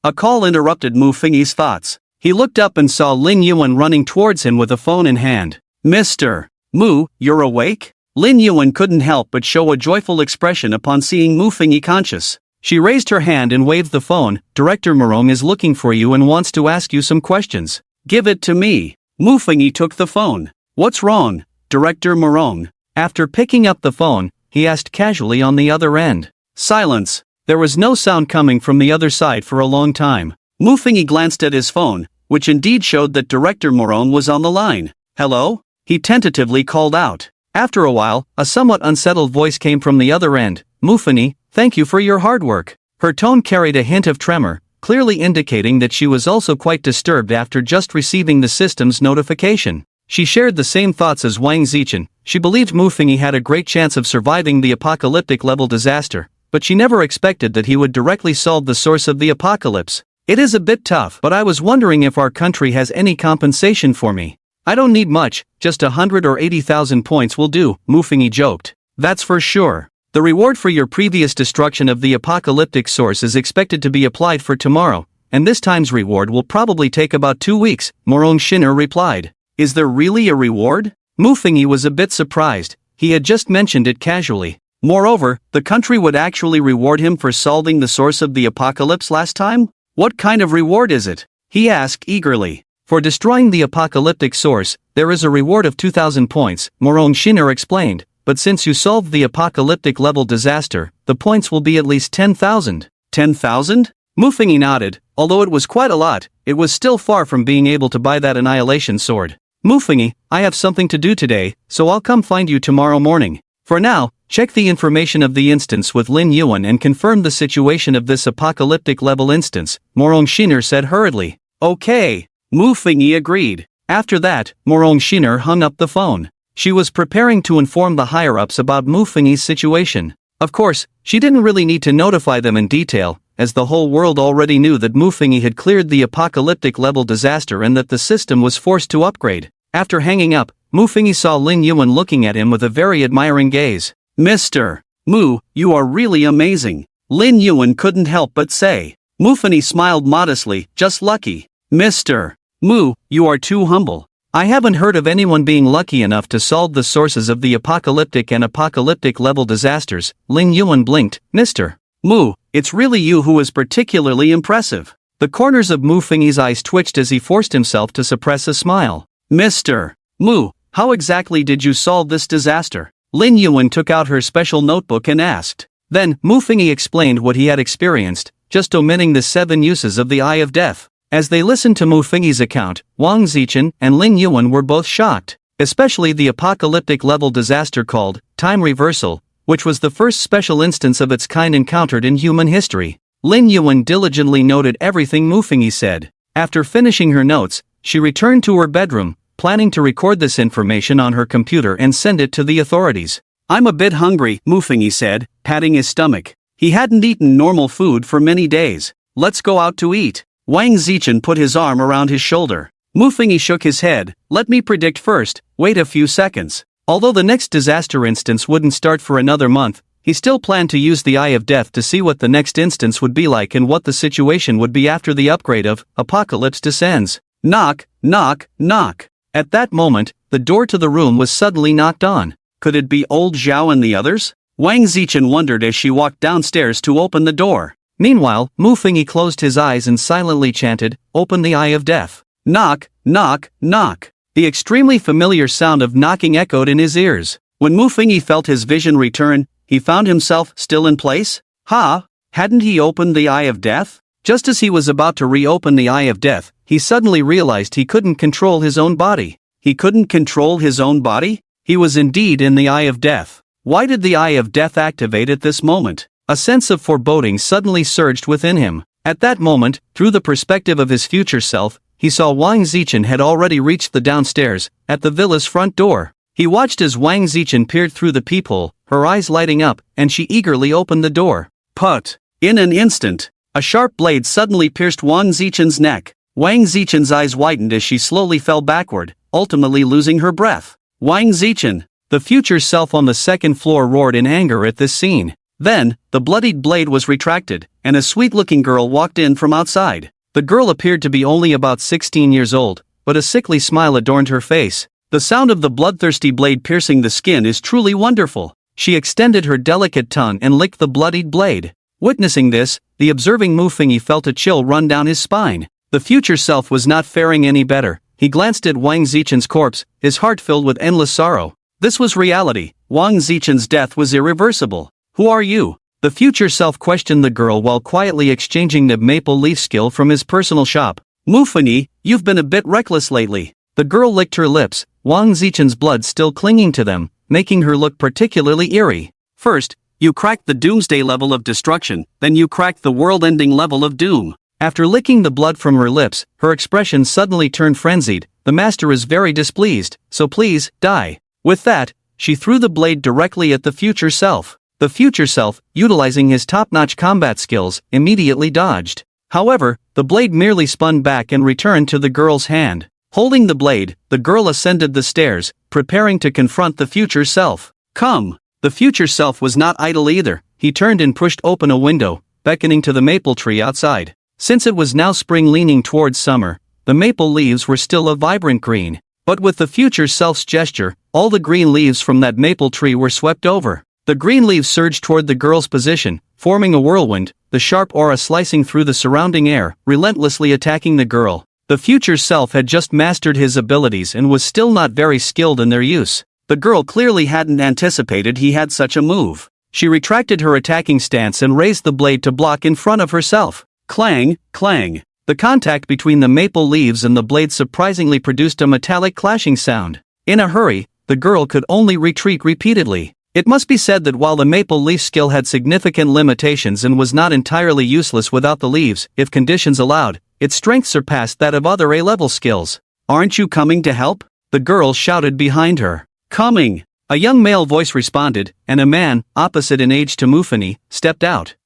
A call interrupted Mu Fengyi's thoughts. He looked up and saw Lin Yuan running towards him with a phone in hand. Mr. Mu, you're awake? Lin Yuan couldn't help but show a joyful expression upon seeing Mu Fengyi conscious. She raised her hand and waved the phone. Director Morong is looking for you and wants to ask you some questions. Give it to me. Mu Fengyi took the phone. What's wrong, Director Morong? After picking up the phone, he asked casually on the other end. Silence. There was no sound coming from the other side for a long time. Mu Fengyi glanced at his phone, which indeed showed that Director Morong was on the line. Hello? He tentatively called out. After a while, a somewhat unsettled voice came from the other end. Mu Fengyi, thank you for your hard work. Her tone carried a hint of tremor, clearly indicating that she was also quite disturbed after just receiving the system's notification. She shared the same thoughts as Wang Zichen. She believed Mu Fengyi had a great chance of surviving the apocalyptic level disaster, but she never expected that he would directly solve the source of the apocalypse. It is a bit tough, but I was wondering if our country has any compensation for me. I don't need much, just 100 or 80,000 points will do, Mu Fengyi joked. That's for sure. The reward for your previous destruction of the apocalyptic source is expected to be applied for tomorrow, and this time's reward will probably take about 2 weeks, Morong Shinner replied. Is there really a reward? Mu Fengyi was a bit surprised. He had just mentioned it casually. Moreover, the country would actually reward him for solving the source of the apocalypse last time? What kind of reward is it? He asked eagerly. For destroying the apocalyptic source, there is a reward of 2,000 points, Morong Shinner explained. But since you solved the apocalyptic level disaster, the points will be at least 10,000. 10,000? Mu Fengyi nodded. Although it was quite a lot, it was still far from being able to buy that annihilation sword. Mu Fengyi, I have something to do today, so I'll come find you tomorrow morning. For now, check the information of the instance with Lin Yuan and confirm the situation of this apocalyptic level instance, Morong Shinner said hurriedly. Okay. Mu Fengyi agreed. After that, Morong Shinner hung up the phone. She was preparing to inform the higher-ups about Mu Fengyi's situation. Of course, she didn't really need to notify them in detail, as the whole world already knew that Mu Fengyi had cleared the apocalyptic level disaster and that the system was forced to upgrade. After hanging up, Mu Fengyi saw Lin Yuan looking at him with a very admiring gaze. Mr. Mu, you are really amazing. Lin Yuan couldn't help but say. Mu Fengyi smiled modestly, just lucky. Mr. Mu, you are too humble. I haven't heard of anyone being lucky enough to solve the sources of the apocalyptic and apocalyptic level disasters. Lin Yuan blinked. Mr. Mu, it's really you who is particularly impressive. The corners of Mu Fengyi's eyes twitched as he forced himself to suppress a smile. Mr. Mu, how exactly did you solve this disaster? Lin Yuan took out her special notebook and asked. Then, Mu Fengyi explained what he had experienced, just omitting the 7 uses of the Eye of Death. As they listened to Mu Fengyi's account, Wang Zichen and Lin Yuan were both shocked, especially the apocalyptic level disaster called Time Reversal, which was the first special instance of its kind encountered in human history. Lin Yuan diligently noted everything Mu Fengyi said. After finishing her notes, she returned to her bedroom, planning to record this information on her computer and send it to the authorities. I'm a bit hungry, Mu Fengyi said, patting his stomach. He hadn't eaten normal food for many days. Let's go out to eat. Wang Zichen put his arm around his shoulder. Mu Fengyi shook his head. Let me predict first, wait a few seconds. Although the next disaster instance wouldn't start for another month, he still planned to use the Eye of Death to see what the next instance would be like and what the situation would be after the upgrade of Apocalypse Descends. Knock, knock, knock. At that moment, the door to the room was suddenly knocked on. Could it be old Zhao and the others? Wang Zichen wondered as she walked downstairs to open the door. Meanwhile, Mu Fengyi closed his eyes and silently chanted, "Open the Eye of Death." Knock, knock, knock. The extremely familiar sound of knocking echoed in his ears. When Mu Fengyi felt his vision return, he found himself still in place. Hadn't he opened the Eye of Death? Just as he was about to reopen the Eye of Death, he suddenly realized he couldn't control his own body. He couldn't control his own body? He was indeed in the Eye of Death. Why did the Eye of Death activate at this moment? A sense of foreboding suddenly surged within him. At that moment, through the perspective of his future self, he saw Wang Zichen had already reached the downstairs, at the villa's front door. He watched as Wang Zichen peered through the peephole, her eyes lighting up, and she eagerly opened the door. Put! In an instant, a sharp blade suddenly pierced Wang Zichen's neck. Wang Zichen's eyes widened as she slowly fell backward, ultimately losing her breath. Wang Zichen! The future self on the second floor roared in anger at this scene. Then, the bloodied blade was retracted, and a sweet-looking girl walked in from outside. The girl appeared to be only about 16 years old, but a sickly smile adorned her face. The sound of the bloodthirsty blade piercing the skin is truly wonderful. She extended her delicate tongue and licked the bloodied blade. Witnessing this, the observing Mu Fengyi felt a chill run down his spine. The future self was not faring any better. He glanced at Wang Zichen's corpse, his heart filled with endless sorrow. This was reality. Wang Zichen's death was irreversible. Who are you? The future self questioned the girl while quietly exchanging the maple leaf skill from his personal shop. Mu Fengyi, you've been a bit reckless lately. The girl licked her lips, Wang Zichen's blood still clinging to them, making her look particularly eerie. First, You cracked the Doomsday level of destruction, then you cracked the world-ending level of doom. After licking the blood from her lips, her expression suddenly turned frenzied. The master is very displeased, so please, die. With that, she threw the blade directly at the future self. The future self, utilizing his top-notch combat skills, immediately dodged. However, the blade merely spun back and returned to the girl's hand. Holding the blade, the girl ascended the stairs, preparing to confront the future self. Come! The future self was not idle either. He turned and pushed open a window, beckoning to the maple tree outside. Since it was now spring leaning towards summer, the maple leaves were still a vibrant green. But with the future self's gesture, all the green leaves from that maple tree were swept over. The green leaves surged toward the girl's position, forming a whirlwind, the sharp aura slicing through the surrounding air, relentlessly attacking the girl. The future self had just mastered his abilities and was still not very skilled in their use. The girl clearly hadn't anticipated he had such a move. She retracted her attacking stance and raised the blade to block in front of herself. Clang, clang. The contact between the maple leaves and the blade surprisingly produced a metallic clashing sound. In a hurry, the girl could only retreat repeatedly. It must be said that while the maple leaf skill had significant limitations and was not entirely useless without the leaves, if conditions allowed, its strength surpassed that of other A-level skills. Aren't you coming to help? The girl shouted behind her. Coming! A young male voice responded, and a man, opposite in age to Mufani, stepped out.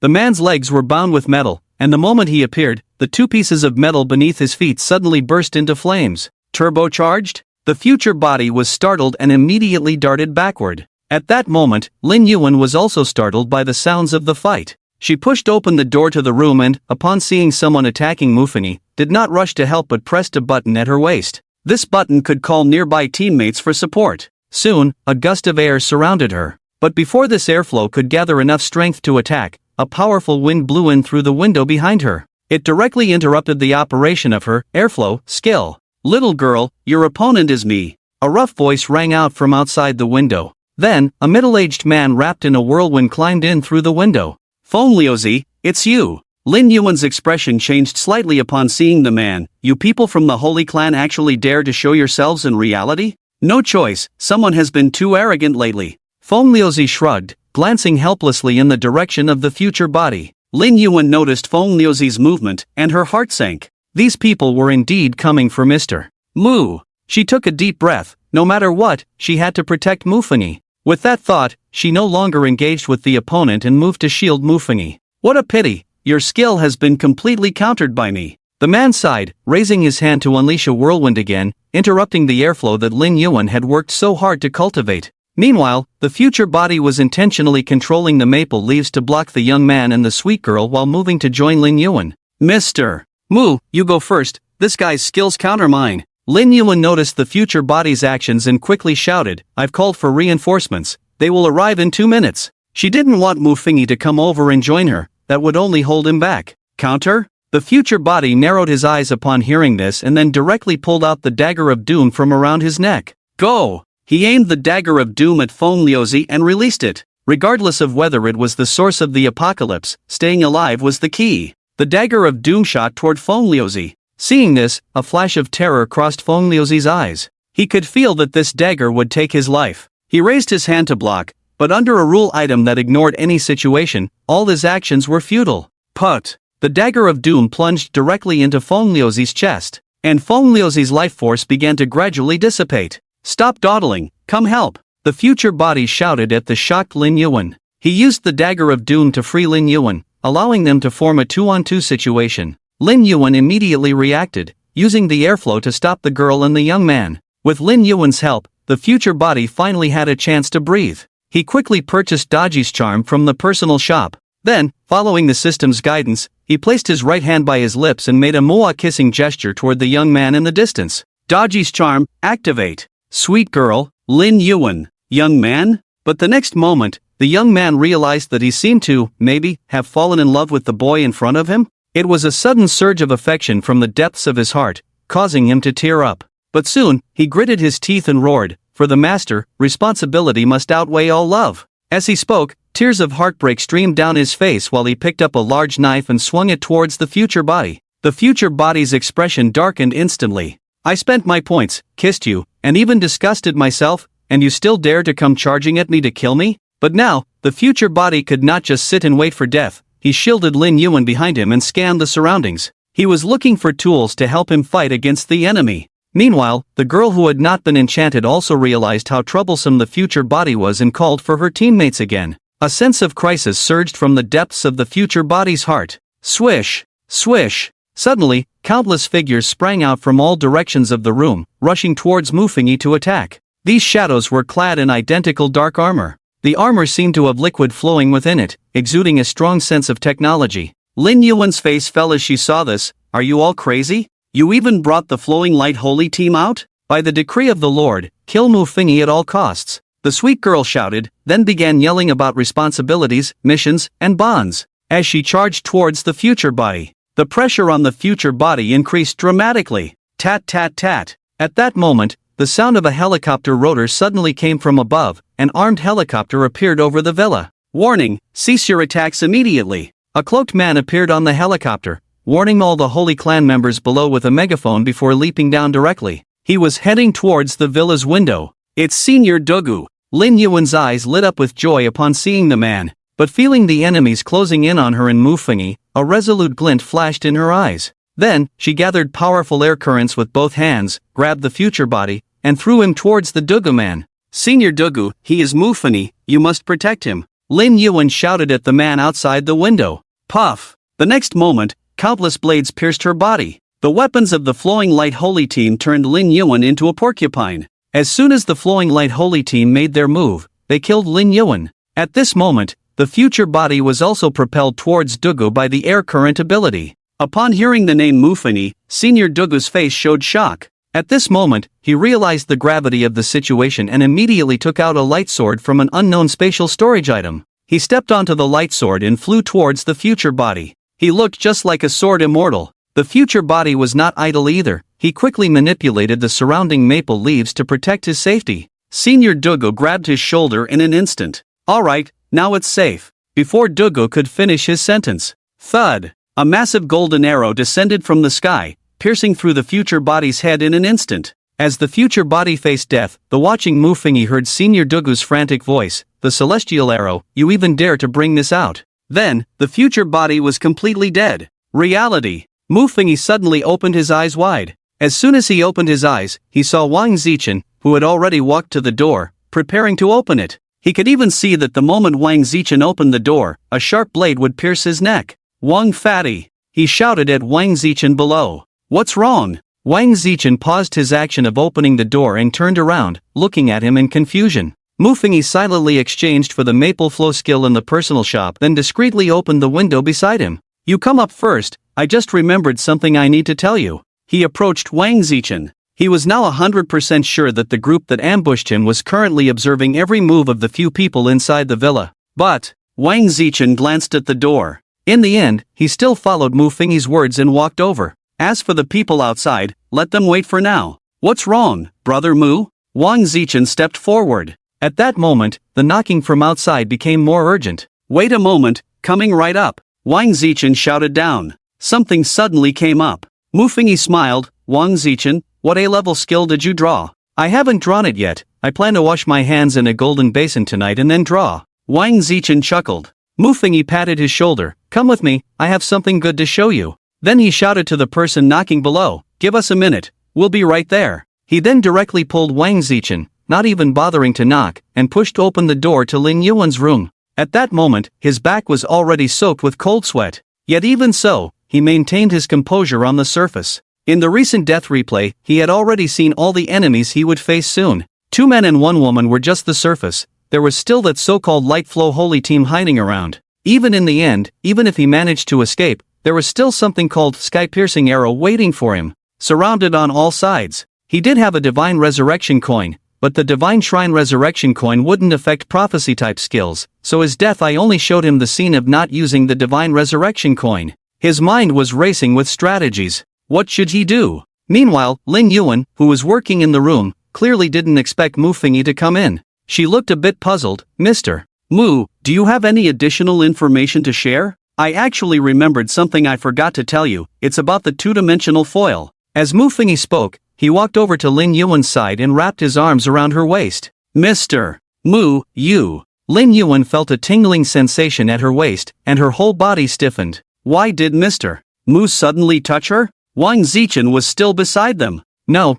The man's legs were bound with metal, and the moment he appeared, the two pieces of metal beneath his feet suddenly burst into flames. Turbocharged? The future body was startled and immediately darted backward. At that moment, Lin Yuan was also startled by the sounds of the fight. She pushed open the door to the room and, upon seeing someone attacking Mufani, did not rush to help but pressed a button at her waist. This button could call nearby teammates for support. Soon, a gust of air surrounded her. But before this airflow could gather enough strength to attack, a powerful wind blew in through the window behind her. It directly interrupted the operation of her airflow skill. Little girl, your opponent is me. A rough voice rang out from outside the window. Then, a middle-aged man wrapped in a whirlwind climbed in through the window. Feng Liuzi, it's you. Lin Yuan's expression changed slightly upon seeing the man. You people from the Holy Clan actually dare to show yourselves in reality? No choice, someone has been too arrogant lately. Feng Liuzi shrugged, glancing helplessly in the direction of the future body. Lin Yuan noticed Feng Liuzi's movement, and her heart sank. These people were indeed coming for Mr. Mu. She took a deep breath. No matter what, she had to protect Mufani. With that thought, she no longer engaged with the opponent and moved to shield Mufani. What a pity, your skill has been completely countered by me. The man sighed, raising his hand to unleash a whirlwind again, interrupting the airflow that Lin Yuan had worked so hard to cultivate. Meanwhile, the future body was intentionally controlling the maple leaves to block the young man and the sweet girl while moving to join Lin Yuan. Mr. Mu, you go first, this guy's skills counter mine. Lin Yuan noticed the future body's actions and quickly shouted, I've called for reinforcements, they will arrive in 2 minutes. She didn't want Mufini to come over and join her, that would only hold him back. Counter? The future body narrowed his eyes upon hearing this and then directly pulled out the dagger of doom from around his neck. Go! He aimed the dagger of doom at Feng Liuzi and released it. Regardless of whether it was the source of the apocalypse, staying alive was the key. The dagger of doom shot toward Feng Liuzi. Seeing this, a flash of terror crossed Feng Liuzi's eyes. He could feel that this dagger would take his life. He raised his hand to block, but under a rule item that ignored any situation, all his actions were futile. Put! The dagger of doom plunged directly into Feng Liuzi's chest, and Feng Liuzi's life force began to gradually dissipate. Stop dawdling, come help! The future body shouted at the shocked Lin Yuan. He used the dagger of doom to free Lin Yuan, allowing them to form a 2-on-2 situation. Lin Yuan immediately reacted, using the airflow to stop the girl and the young man. With Lin Yuan's help, the future body finally had a chance to breathe. He quickly purchased Daji's charm from the personal shop. Then, following the system's guidance, he placed his right hand by his lips and made a moa kissing gesture toward the young man in the distance. Daji's charm, activate. Sweet girl, Lin Yuan. Young man? But the next moment, the young man realized that he seemed to, maybe, have fallen in love with the boy in front of him. It was a sudden surge of affection from the depths of his heart, causing him to tear up. But soon, he gritted his teeth and roared, for the master, responsibility must outweigh all love. As he spoke, tears of heartbreak streamed down his face while he picked up a large knife and swung it towards the future body. The future body's expression darkened instantly. I spent my points, kissed you, and even disgusted myself, and you still dare to come charging at me to kill me? But now, The future body could not just sit and wait for death. He shielded Lin Yuan behind him and scanned the surroundings. He was looking for tools to help him fight against the enemy. Meanwhile, the girl who had not been enchanted also realized how troublesome the future body was and called for her teammates again. A sense of crisis surged from the depths of the future body's heart. Swish! Swish! Suddenly, countless figures sprang out from all directions of the room, rushing towards Mufengi to attack. These shadows were clad in identical dark armor. The armor seemed to have liquid flowing within it, exuding a strong sense of technology. Lin Yuan's face fell as she saw this. Are you all crazy? You even brought the Flowing Light Holy Team out? By the decree of the Lord, kill Mufengi at all costs. The sweet girl shouted, then began yelling about responsibilities, missions, and bonds. As she charged towards the future body, the pressure on the future body increased dramatically. Tat tat tat. At that moment, the sound of a helicopter rotor suddenly came from above. An armed helicopter appeared over the villa. Warning, cease your attacks immediately. A cloaked man appeared on the helicopter, warning all the Holy Clan members below with a megaphone before leaping down directly. He was heading towards the villa's window. It's Senior Dogu. Lin Yuan's eyes lit up with joy upon seeing the man, but feeling the enemies closing in on her in Mufengi, a resolute glint flashed in her eyes. Then, she gathered powerful air currents with both hands, grabbed the future body, and threw him towards the Dogu man. Senior Dogu, he is Mufengi, you must protect him. Lin Yuan shouted at the man outside the window. Puff! The next moment, countless blades pierced her body. The weapons of the Flowing Light Holy Team turned Lin Yuan into a porcupine. As soon as the Flowing Light Holy Team made their move, they killed Lin Yuan. At this moment, the future body was also propelled towards Dogu by the air current ability. Upon hearing the name Mufengi, Senior Dogu's face showed shock. At this moment, he realized the gravity of the situation and immediately took out a light sword from an unknown spatial storage item. He stepped onto the light sword and flew towards the future body. He looked just like a sword immortal. The future body was not idle either. He quickly manipulated the surrounding maple leaves to protect his safety. Senior Dogu grabbed his shoulder in an instant. Alright, now it's safe. Before Dogu could finish his sentence, thud! A massive golden arrow descended from the sky, piercing through the future body's head in an instant. As the future body faced death, the watching Mufengi heard Senior Dogu's frantic voice, the celestial arrow, you even dare to bring this out. Then, the future body was completely dead. Reality. Mufengi suddenly opened his eyes wide. As soon as he opened his eyes, he saw Wang Zichen, who had already walked to the door, preparing to open it. He could even see that the moment Wang Zichen opened the door, a sharp blade would pierce his neck. Wang fatty! He shouted at Wang Zichen below. What's wrong? Wang Zichen paused his action of opening the door and turned around, looking at him in confusion. Mufengi silently exchanged for the maple flow skill in the personal shop, then discreetly opened the window beside him. You come up first, I just remembered something I need to tell you. He approached Wang Zichen. He was now 100% sure that the group that ambushed him was currently observing every move of the few people inside the villa. But, Wang Zichen glanced at the door. In the end, he still followed Mufengi's words and walked over. As for the people outside, let them wait for now. What's wrong, Brother Mu? Wang Zichen stepped forward. At that moment, the knocking from outside became more urgent. Wait a moment, coming right up. Wang Zichen shouted down. Something suddenly came up. Mufengi smiled. Wang Zichen, what A-level skill did you draw? I haven't drawn it yet. I plan to wash my hands in a golden basin tonight and then draw. Wang Zichen chuckled. Mufengi patted his shoulder. Come with me, I have something good to show you. Then he shouted to the person knocking below, give us a minute, we'll be right there. He then directly pulled Wang Zichen, not even bothering to knock, and pushed open the door to Lin Yuan's room. At that moment, his back was already soaked with cold sweat. Yet even so, he maintained his composure on the surface. In the recent death replay, he had already seen all the enemies he would face soon. 2 men and 1 woman were just the surface. There was still that so-called Light Flow Holy Team hiding around. Even in the end, even if he managed to escape, there was still something called Sky-Piercing Arrow waiting for him, surrounded on all sides. He did have a Divine Resurrection coin, but the Divine Shrine Resurrection coin wouldn't affect prophecy-type skills, so his death eye only showed him the scene of not using the Divine Resurrection coin. His mind was racing with strategies. What should he do? Meanwhile, Lin Yuan, who was working in the room, clearly didn't expect Mufengi to come in. She looked a bit puzzled. Mr. Mu, do you have any additional information to share? I actually remembered something I forgot to tell you. It's about the 2-dimensional foil. As Mufengi spoke, he walked over to Lin Yuan's side and wrapped his arms around her waist. Mr. Mu, you. Lin Yuan felt a tingling sensation at her waist, and her whole body stiffened. Why did Mr. Mu suddenly touch her? Wang Zichen was still beside them. No,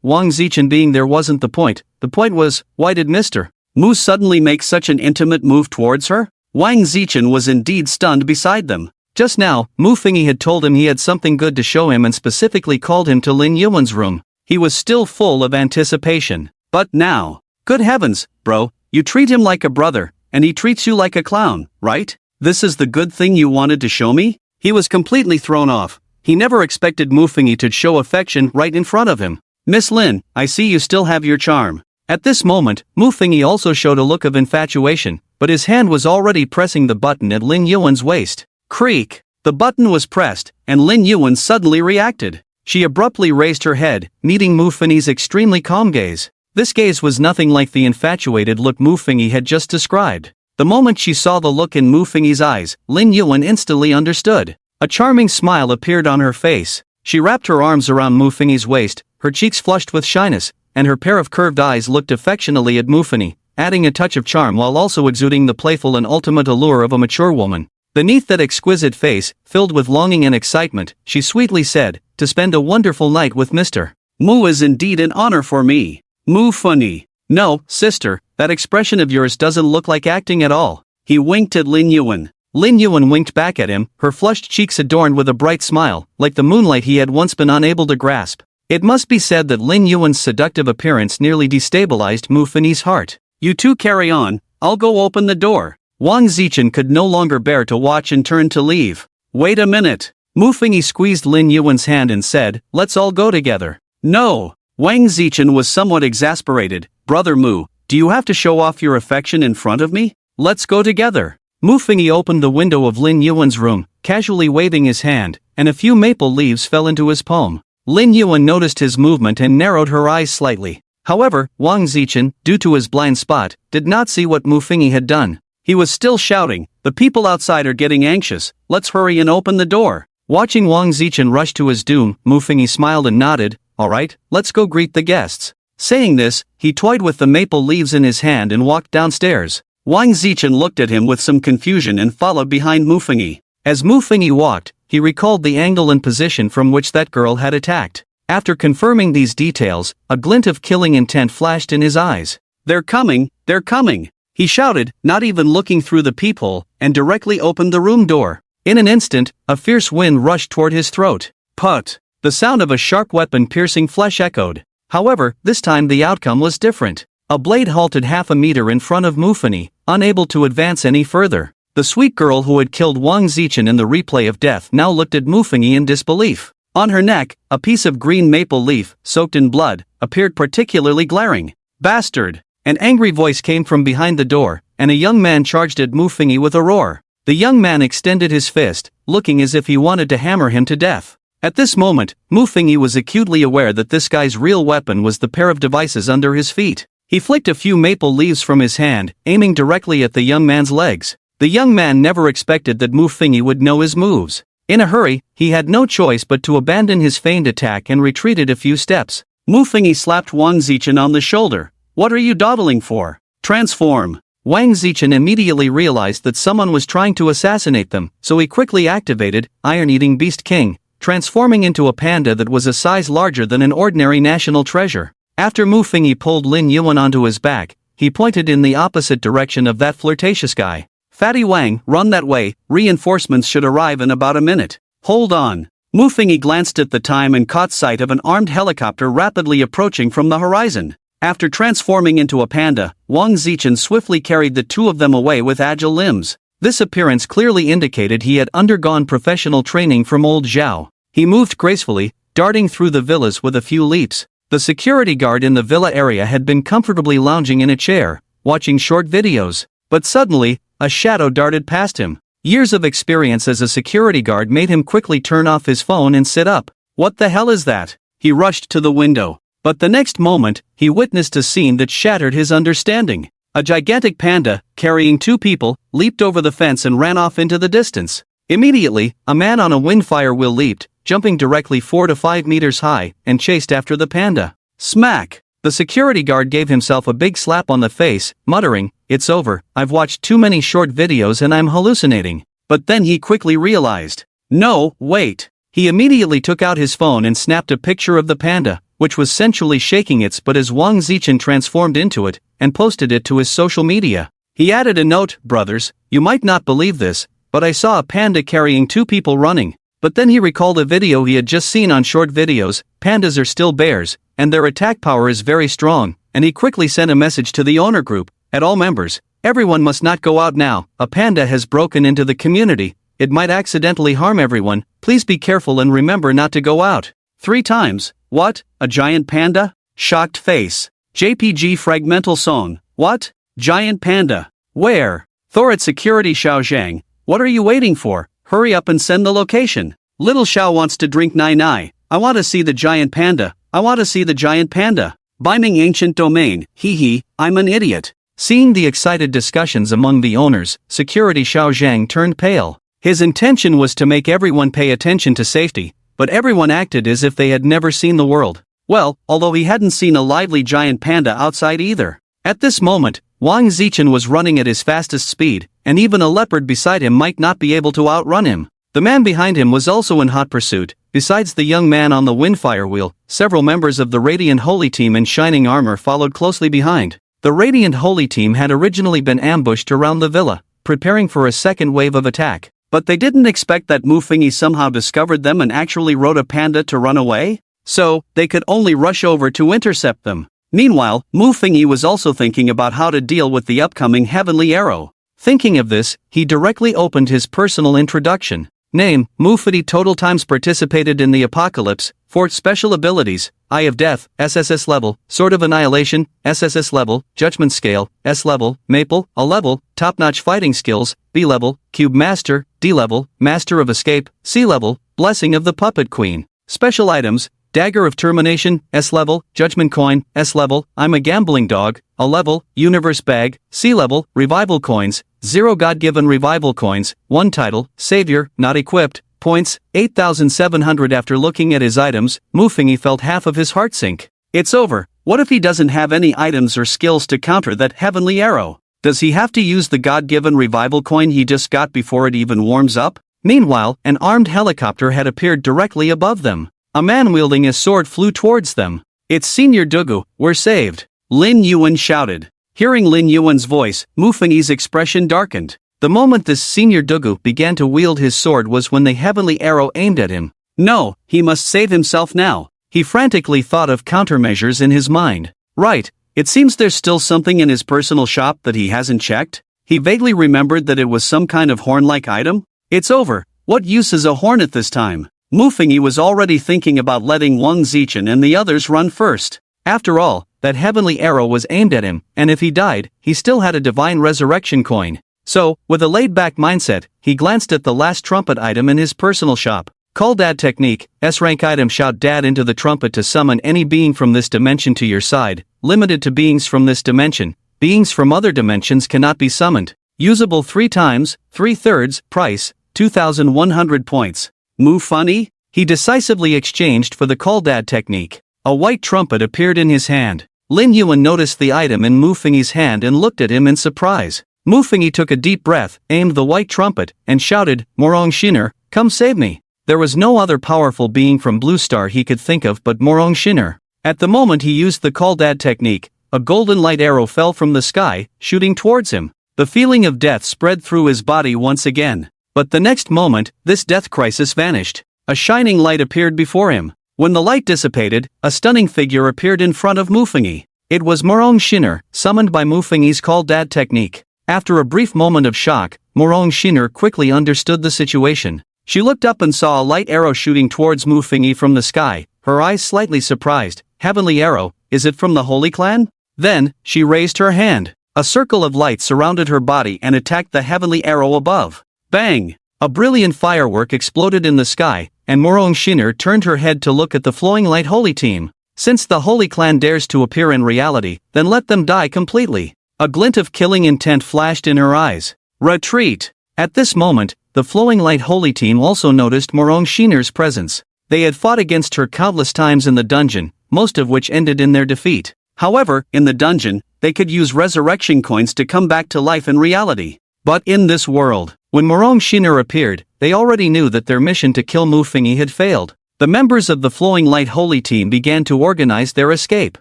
Wang Zichen being there wasn't the point. The point was, why did Mr. Mu suddenly make such an intimate move towards her? Wang Zichen was indeed stunned beside them. Just now, Mu Fengyi had told him he had something good to show him and specifically called him to Lin Yuan's room. He was still full of anticipation. But now, good heavens, bro, you treat him like a brother, and he treats you like a clown, right? This is the good thing you wanted to show me? He was completely thrown off. He never expected Mu Fengyi to show affection right in front of him. Miss Lin, I see you still have your charm. At this moment, Mu Fengyi also showed a look of infatuation, but his hand was already pressing the button at Lin Yuan's waist. Creak! The button was pressed, and Lin Yuan suddenly reacted. She abruptly raised her head, meeting Mu Fengyi's extremely calm gaze. This gaze was nothing like the infatuated look Mu Fengyi had just described. The moment she saw the look in Mu Fengyi's eyes, Lin Yuan instantly understood. A charming smile appeared on her face. She wrapped her arms around Mu Fengyi's waist, her cheeks flushed with shyness, and her pair of curved eyes looked affectionately at Mu Fengyi, adding a touch of charm while also exuding the playful and ultimate allure of a mature woman. Beneath that exquisite face, filled with longing and excitement, she sweetly said, "To spend a wonderful night with Mr. Mu is indeed an honor for me. Mu Fengyi." "No, sister, that expression of yours doesn't look like acting at all." He winked at Lin Yuan. Lin Yuan winked back at him, her flushed cheeks adorned with a bright smile, like the moonlight he had once been unable to grasp. It must be said that Lin Yuan's seductive appearance nearly destabilized Mu Fengyi's heart. "You two carry on, I'll go open the door." Wang Zichen could no longer bear to watch and turned to leave. "Wait a minute." Mu Fengyi squeezed Lin Yuan's hand and said, "Let's all go together." "No." Wang Zichen was somewhat exasperated. "Brother Mu, do you have to show off your affection in front of me? Let's go together." Mu Fengyi opened the window of Lin Yuan's room, casually waving his hand, and a few maple leaves fell into his palm. Lin Yuan noticed his movement and narrowed her eyes slightly. However, Wang Zichen, due to his blind spot, did not see what Mu Fengyi had done. He was still shouting, "The people outside are getting anxious, let's hurry and open the door." Watching Wang Zichen rush to his doom, Mu Fengyi smiled and nodded, "Alright, let's go greet the guests." Saying this, he toyed with the maple leaves in his hand and walked downstairs. Wang Zichen looked at him with some confusion and followed behind Mu Fengyi. As Mu Fengyi walked, he recalled the angle and position from which that girl had attacked. After confirming these details, a glint of killing intent flashed in his eyes. "They're coming, they're coming!" he shouted, not even looking through the peephole, and directly opened the room door. In an instant, a fierce wind rushed toward his throat. Put! The sound of a sharp weapon piercing flesh echoed. However, this time the outcome was different. A blade halted half a meter in front of Mu Fengyi, unable to advance any further. The sweet girl who had killed Wang Zichen in the replay of death now looked at Mu Fengyi in disbelief. On her neck, a piece of green maple leaf, soaked in blood, appeared particularly glaring. "Bastard!" An angry voice came from behind the door, and a young man charged at Mu Fengyi with a roar. The young man extended his fist, looking as if he wanted to hammer him to death. At this moment, Mu Fengyi was acutely aware that this guy's real weapon was the pair of devices under his feet. He flicked a few maple leaves from his hand, aiming directly at the young man's legs. The young man never expected that Mu Fengyi would know his moves. In a hurry, he had no choice but to abandon his feigned attack and retreated a few steps. Mu Fengyi slapped Wang Zichen on the shoulder. "What are you dawdling for? Transform!" Wang Zichen immediately realized that someone was trying to assassinate them, so he quickly activated Iron-Eating Beast King, transforming into a panda that was a size larger than an ordinary national treasure. After Mu Fengyi pulled Lin Yuan onto his back, he pointed in the opposite direction of that flirtatious guy. "Fatty Wang, run that way, reinforcements should arrive in about a minute." "Hold on." Mu Fengyi glanced at the time and caught sight of an armed helicopter rapidly approaching from the horizon. After transforming into a panda, Wang Zichen swiftly carried the two of them away with agile limbs. This appearance clearly indicated he had undergone professional training from old Zhao. He moved gracefully, darting through the villas with a few leaps. The security guard in the villa area had been comfortably lounging in a chair, watching short videos. But suddenly, a shadow darted past him. Years of experience as a security guard made him quickly turn off his phone and sit up. "What the hell is that?" He rushed to the window. But the next moment, he witnessed a scene that shattered his understanding. A gigantic panda, carrying two people, leaped over the fence and ran off into the distance. Immediately, a man on a windfire wheel leaped, jumping directly 4 to 5 meters high, and chased after the panda. Smack! The security guard gave himself a big slap on the face, muttering, "It's over, I've watched too many short videos and I'm hallucinating." But then he quickly realized, "No, wait." He immediately took out his phone and snapped a picture of the panda, which was sensually shaking its butt as Wang Zichen transformed into it, and posted it to his social media. He added a note, "Brothers, you might not believe this, but I saw a panda carrying 2 people running." But then he recalled a video he had just seen on short videos. Pandas are still bears, and their attack power is very strong, and he quickly sent a message to the owner group, "At all members, everyone must not go out now, a panda has broken into the community, it might accidentally harm everyone, please be careful and remember not to go out." 3 times. What? A giant panda? Shocked face. JPG fragmental song. What? Giant panda. Where? Thor at security. Xiao Zhang, what are you waiting for? Hurry up and send the location. Little Xiao wants to drink Nai Nai. I want to see the giant panda. I want to see the giant panda. Binding ancient domain. Hee, I'm an idiot. Seeing the excited discussions among the owners, security Xiao Zhang turned pale. His intention was to make everyone pay attention to safety, but everyone acted as if they had never seen the world. Well, although he hadn't seen a lively giant panda outside either. At this moment, Wang Zichen was running at his fastest speed, and even a leopard beside him might not be able to outrun him. The man behind him was also in hot pursuit. Besides the young man on the windfire wheel, several members of the Radiant Holy Team in shining armor followed closely behind. The Radiant Holy Team had originally been ambushed around the villa, preparing for a second wave of attack. But they didn't expect that Mu Fingyi somehow discovered them and actually rode a panda to run away. So, they could only rush over to intercept them. Meanwhile, Mu Fingyi was also thinking about how to deal with the upcoming Heavenly Arrow. Thinking of this, he directly opened his personal introduction. Name, Mu Fingyi. Total times participated in the apocalypse. 4 special abilities, Eye of Death, Sss-Level, Sword of Annihilation, Sss-Level, Judgment Scale, S-Level, Maple, A-Level, Top-Notch Fighting Skills, B-Level, Cube Master, D-Level, Master of Escape, C-Level, Blessing of the Puppet Queen. Special items, Dagger of Termination, S-Level, Judgment Coin, S-Level, I'm a Gambling Dog, A-Level, Universe Bag, C-Level, Revival Coins, 0 God-Given Revival Coins, 1 Title, Savior, Not Equipped, Points, 8,700. After looking at his items, Mu Fingyi felt half of his heart sink. It's over. What if he doesn't have any items or skills to counter that Heavenly Arrow? Does he have to use the God-Given Revival Coin he just got before it even warms up? Meanwhile, an armed helicopter had appeared directly above them. A man wielding a sword flew towards them. It's Senior Dugu, we're saved. Lin Yuan shouted. Hearing Lin Yuan's voice, Mu Fingyi's expression darkened. The moment this Senior Dugu began to wield his sword was when the Heavenly Arrow aimed at him. No, he must save himself now. He frantically thought of countermeasures in his mind. Right, it seems there's still something in his personal shop that he hasn't checked. He vaguely remembered that it was some kind of horn-like item. It's over. What use is a horn at this time? Mu Fingyi was already thinking about letting Wang Zichen and the others run first. After all, that Heavenly Arrow was aimed at him, and if he died, he still had a Divine Resurrection coin. So, with a laid-back mindset, he glanced at the last trumpet item in his personal shop. Call Dad technique, S-rank item. Shout Dad into the trumpet to summon any being from this dimension to your side, limited to beings from this dimension. Beings from other dimensions cannot be summoned. Usable 3 times, 3/3, price, 2,100 points. Mu Fingyi? He decisively exchanged for the Call Dad technique. A white trumpet appeared in his hand. Lin Yuan noticed the item in Mu Fingyi's hand and looked at him in surprise. Mu Fingyi took a deep breath, aimed the white trumpet, and shouted, Morong Shinner, come save me. There was no other powerful being from Blue Star he could think of but Morong Shinner. At the moment he used the Call Dad technique, a golden light arrow fell from the sky, shooting towards him. The feeling of death spread through his body once again. But the next moment, this death crisis vanished. A shining light appeared before him. When the light dissipated, a stunning figure appeared in front of Mu Fingyi. It was Morong Shinner, summoned by Mu Fingyi's Call Dad technique. After a brief moment of shock, Morong Shinner quickly understood the situation. She looked up and saw a light arrow shooting towards Mu Fingyi from the sky, her eyes slightly surprised. Heavenly Arrow, is it from the Holy Clan? Then, she raised her hand. A circle of light surrounded her body and attacked the Heavenly Arrow above. Bang! A brilliant firework exploded in the sky, and Morong Shinner turned her head to look at the flowing light Holy Team. Since the Holy Clan dares to appear in reality, then let them die completely. A glint of killing intent flashed in her eyes. Retreat! At this moment, the flowing light Holy Team also noticed Morong Shinner's presence. They had fought against her countless times in the dungeon, most of which ended in their defeat. However, in the dungeon, they could use resurrection coins to come back to life in reality. But in this world, when Morong Shinner appeared, they already knew that their mission to kill Mufengi had failed. The members of the Flowing Light Holy Team began to organize their escape.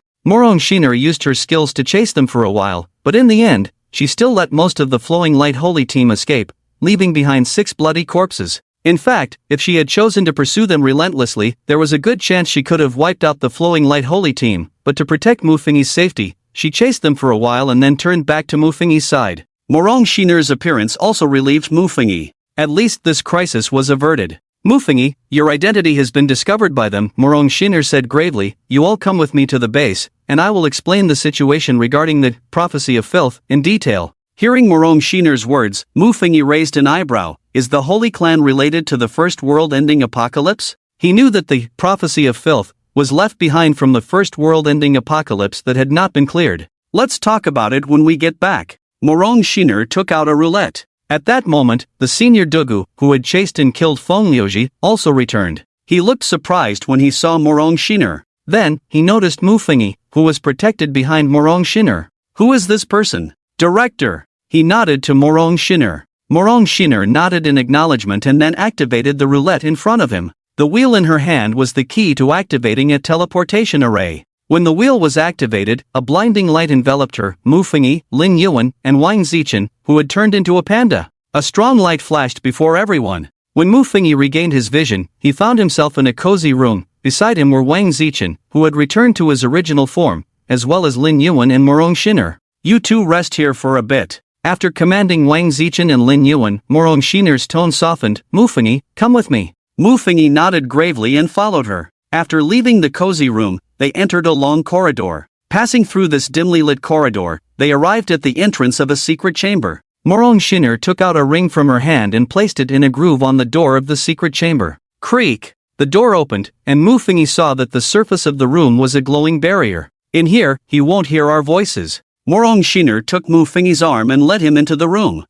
Morong Shinner used her skills to chase them for a while, but in the end, she still let most of the Flowing Light Holy Team escape, leaving behind 6 bloody corpses. In fact, if she had chosen to pursue them relentlessly, there was a good chance she could have wiped out the Flowing Light Holy Team, but to protect Mufengi's safety, she chased them for a while and then turned back to Mufengi's side. Morong Shinner's appearance also relieved Mufengi. At least this crisis was averted. Mufengi, your identity has been discovered by them, Morong Shinner said gravely. You all come with me to the base, and I will explain the situation regarding the prophecy of filth in detail. Hearing Morong Shinner's words, Mufengi raised an eyebrow. Is the Holy Clan related to the first world-ending apocalypse? He knew that the prophecy of filth was left behind from the first world-ending apocalypse that had not been cleared. Let's talk about it when we get back. Morong Shinner took out a roulette. At that moment, the senior Dugu, who had chased and killed Feng Liuji, also returned. He looked surprised when he saw Morong Shinner. Then, he noticed Mufengi, who was protected behind Morong Shinner. Who is this person? Director. He nodded to Morong Shinner. Morong Shinner nodded in acknowledgement and then activated the roulette in front of him. The wheel in her hand was the key to activating a teleportation array. When the wheel was activated, a blinding light enveloped her, Mufengi, Lin Yuan, and Wang Zichen, who had turned into a panda. A strong light flashed before everyone. When Mufengi regained his vision, he found himself in a cozy room. Beside him were Wang Zichen, who had returned to his original form, as well as Lin Yuan and Morong Shinner. You two rest here for a bit. After commanding Wang Zichen and Lin Yuan, Morong Shinner's tone softened. Mufengi, come with me. Mufengi nodded gravely and followed her. After leaving the cozy room, they entered a long corridor. Passing through this dimly lit corridor, they arrived at the entrance of a secret chamber. Morong Shinner took out a ring from her hand and placed it in a groove on the door of the secret chamber. Creak! The door opened, and Mufengi saw that the surface of the room was a glowing barrier. In here, he won't hear our voices. Morong Shinner took Mufengi's arm and led him into the room.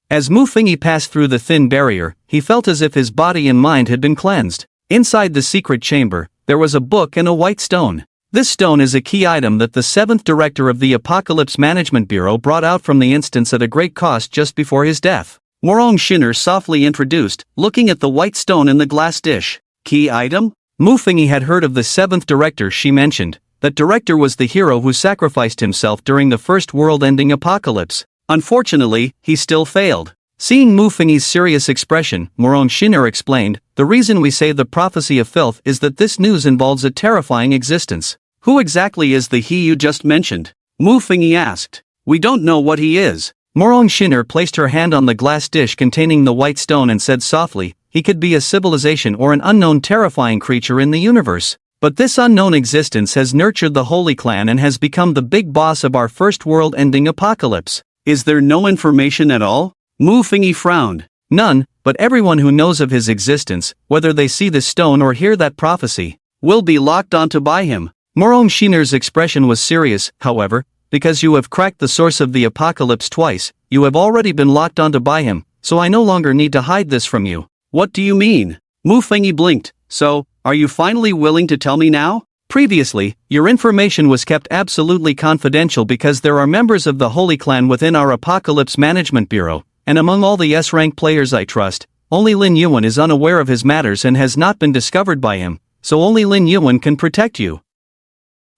As Mufengi passed through the thin barrier, he felt as if his body and mind had been cleansed. Inside the secret chamber, there was a book and a white stone. This stone is a key item that the 7th director of the Apocalypse Management Bureau brought out from the instance at a great cost just before his death. Morong Shinner softly introduced, looking at the white stone in the glass dish. Key item? Mufengi had heard of the 7th director she mentioned. That director was the hero who sacrificed himself during the first world-ending apocalypse. Unfortunately, he still failed. Seeing Mufengi's serious expression, Morong Shinner explained, the reason we say the prophecy of filth is that this news involves a terrifying existence. Who exactly is the he you just mentioned? Mufengi asked. We don't know what he is. Morong Shinner placed her hand on the glass dish containing the white stone and said softly, he could be a civilization or an unknown terrifying creature in the universe. But this unknown existence has nurtured the Holy Clan and has become the big boss of our first world-ending apocalypse. Is there no information at all? Mufengi frowned. None, but everyone who knows of his existence, whether they see the stone or hear that prophecy, will be locked onto by him. Morong Shinner's expression was serious, however, because you have cracked the source of the apocalypse twice, you have already been locked onto by him, so I no longer need to hide this from you. What do you mean? Mufengi blinked. So, are you finally willing to tell me now? Previously, your information was kept absolutely confidential because there are members of the Holy Clan within our Apocalypse Management Bureau, and among all the S-rank players I trust, only Lin Yuan is unaware of his matters and has not been discovered by him, so only Lin Yuan can protect you.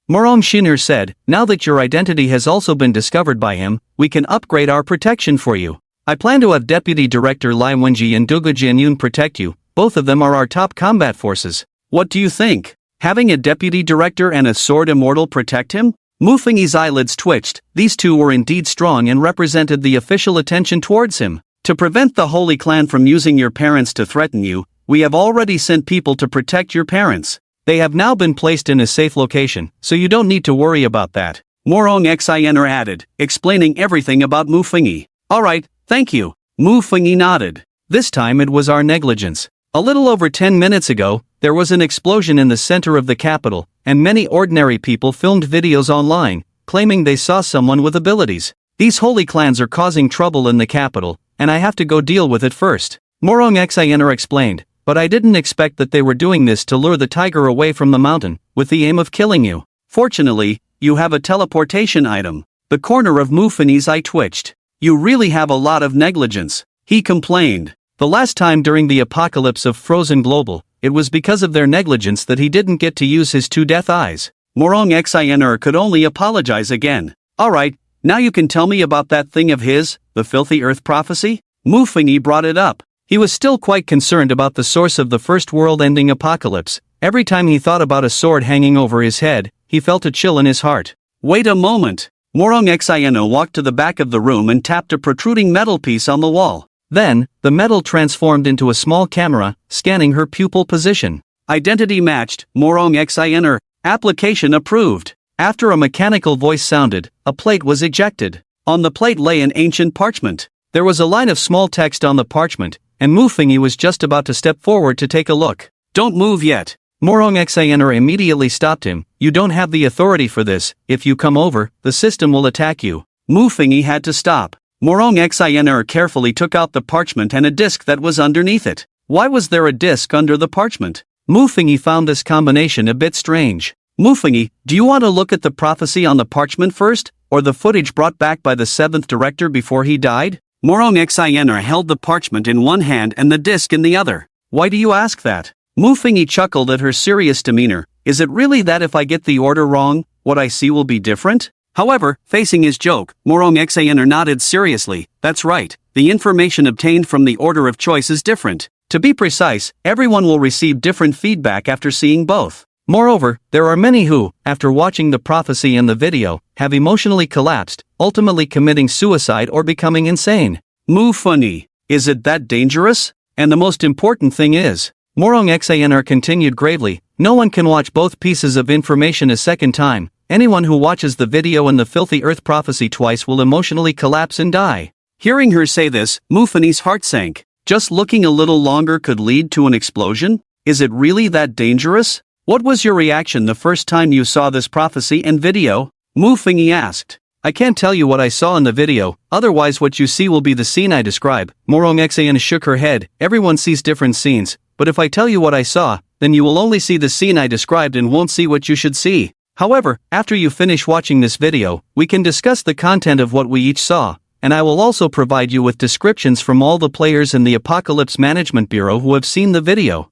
Morong Shinner said, now that your identity has also been discovered by him, we can upgrade our protection for you. I plan to have Deputy Director Lai Wenji and Dugu Jianyun protect you, both of them are our top combat forces. What do you think? Having a Deputy Director and a Sword Immortal protect him? Mufengi's eyelids twitched. These two were indeed strong and represented the official attention towards him. To prevent the Holy Clan from using your parents to threaten you, we have already sent people to protect your parents. They have now been placed in a safe location, so you don't need to worry about that. Morong Xiner added, explaining everything about Mufengi. Alright, thank you. Mufengi nodded. This time it was our negligence. A little over 10 minutes ago, there was an explosion in the center of the capital, and many ordinary people filmed videos online, claiming they saw someone with abilities. These holy clans are causing trouble in the capital, and I have to go deal with it first. Morong Xiner explained, but I didn't expect that they were doing this to lure the tiger away from the mountain, with the aim of killing you. Fortunately, you have a teleportation item. The corner of Mufini's eye twitched. You really have a lot of negligence, he complained. The last time during the apocalypse of Frozen Global, it was because of their negligence that he didn't get to use his 2 death eyes. Morong Xinr could only apologize again. Alright, now you can tell me about that thing of his, the Filthy Earth prophecy? Mufini brought it up. He was still quite concerned about the source of the first world-ending apocalypse. Every time he thought about a sword hanging over his head, he felt a chill in his heart. Wait a moment. Morong Xino walked to the back of the room and tapped a protruding metal piece on the wall. Then, the metal transformed into a small camera, scanning her pupil position. Identity matched, Morong Xinr. Application approved. After a mechanical voice sounded, a plate was ejected. On the plate lay an ancient parchment. There was a line of small text on the parchment, and Mufini was just about to step forward to take a look. Don't move yet. Morong Xinr immediately stopped him. You don't have the authority for this. If you come over, the system will attack you. Mufini had to stop. Morong Xinr carefully took out the parchment and a disc that was underneath it. Why was there a disc under the parchment? Mufini found this combination a bit strange. Mufini, do you want to look at the prophecy on the parchment first, or the footage brought back by the 7th director before he died? Morong Xinr held the parchment in one hand and the disc in the other. Why do you ask that? Mufini chuckled at her serious demeanor. Is it really that if I get the order wrong, what I see will be different? However, facing his joke, Morong Xinr nodded seriously. That's right, the information obtained from the order of choice is different. To be precise, everyone will receive different feedback after seeing both. Moreover, there are many who, after watching the prophecy and the video, have emotionally collapsed, ultimately committing suicide or becoming insane. Mufini, is it that dangerous? And the most important thing is, Morong Xinr continued gravely, no one can watch both pieces of information a second time. Anyone who watches the video and the Filthy Earth prophecy twice will emotionally collapse and die. Hearing her say this, Mufini's heart sank. Just looking a little longer could lead to an explosion? Is it really that dangerous? What was your reaction the first time you saw this prophecy and video? Mufini asked. I can't tell you what I saw in the video, otherwise what you see will be the scene I describe. Morong Xinr shook her head. Everyone sees different scenes, but if I tell you what I saw, then you will only see the scene I described and won't see what you should see. However, after you finish watching this video, we can discuss the content of what we each saw, and I will also provide you with descriptions from all the players in the Apocalypse Management Bureau who have seen the video.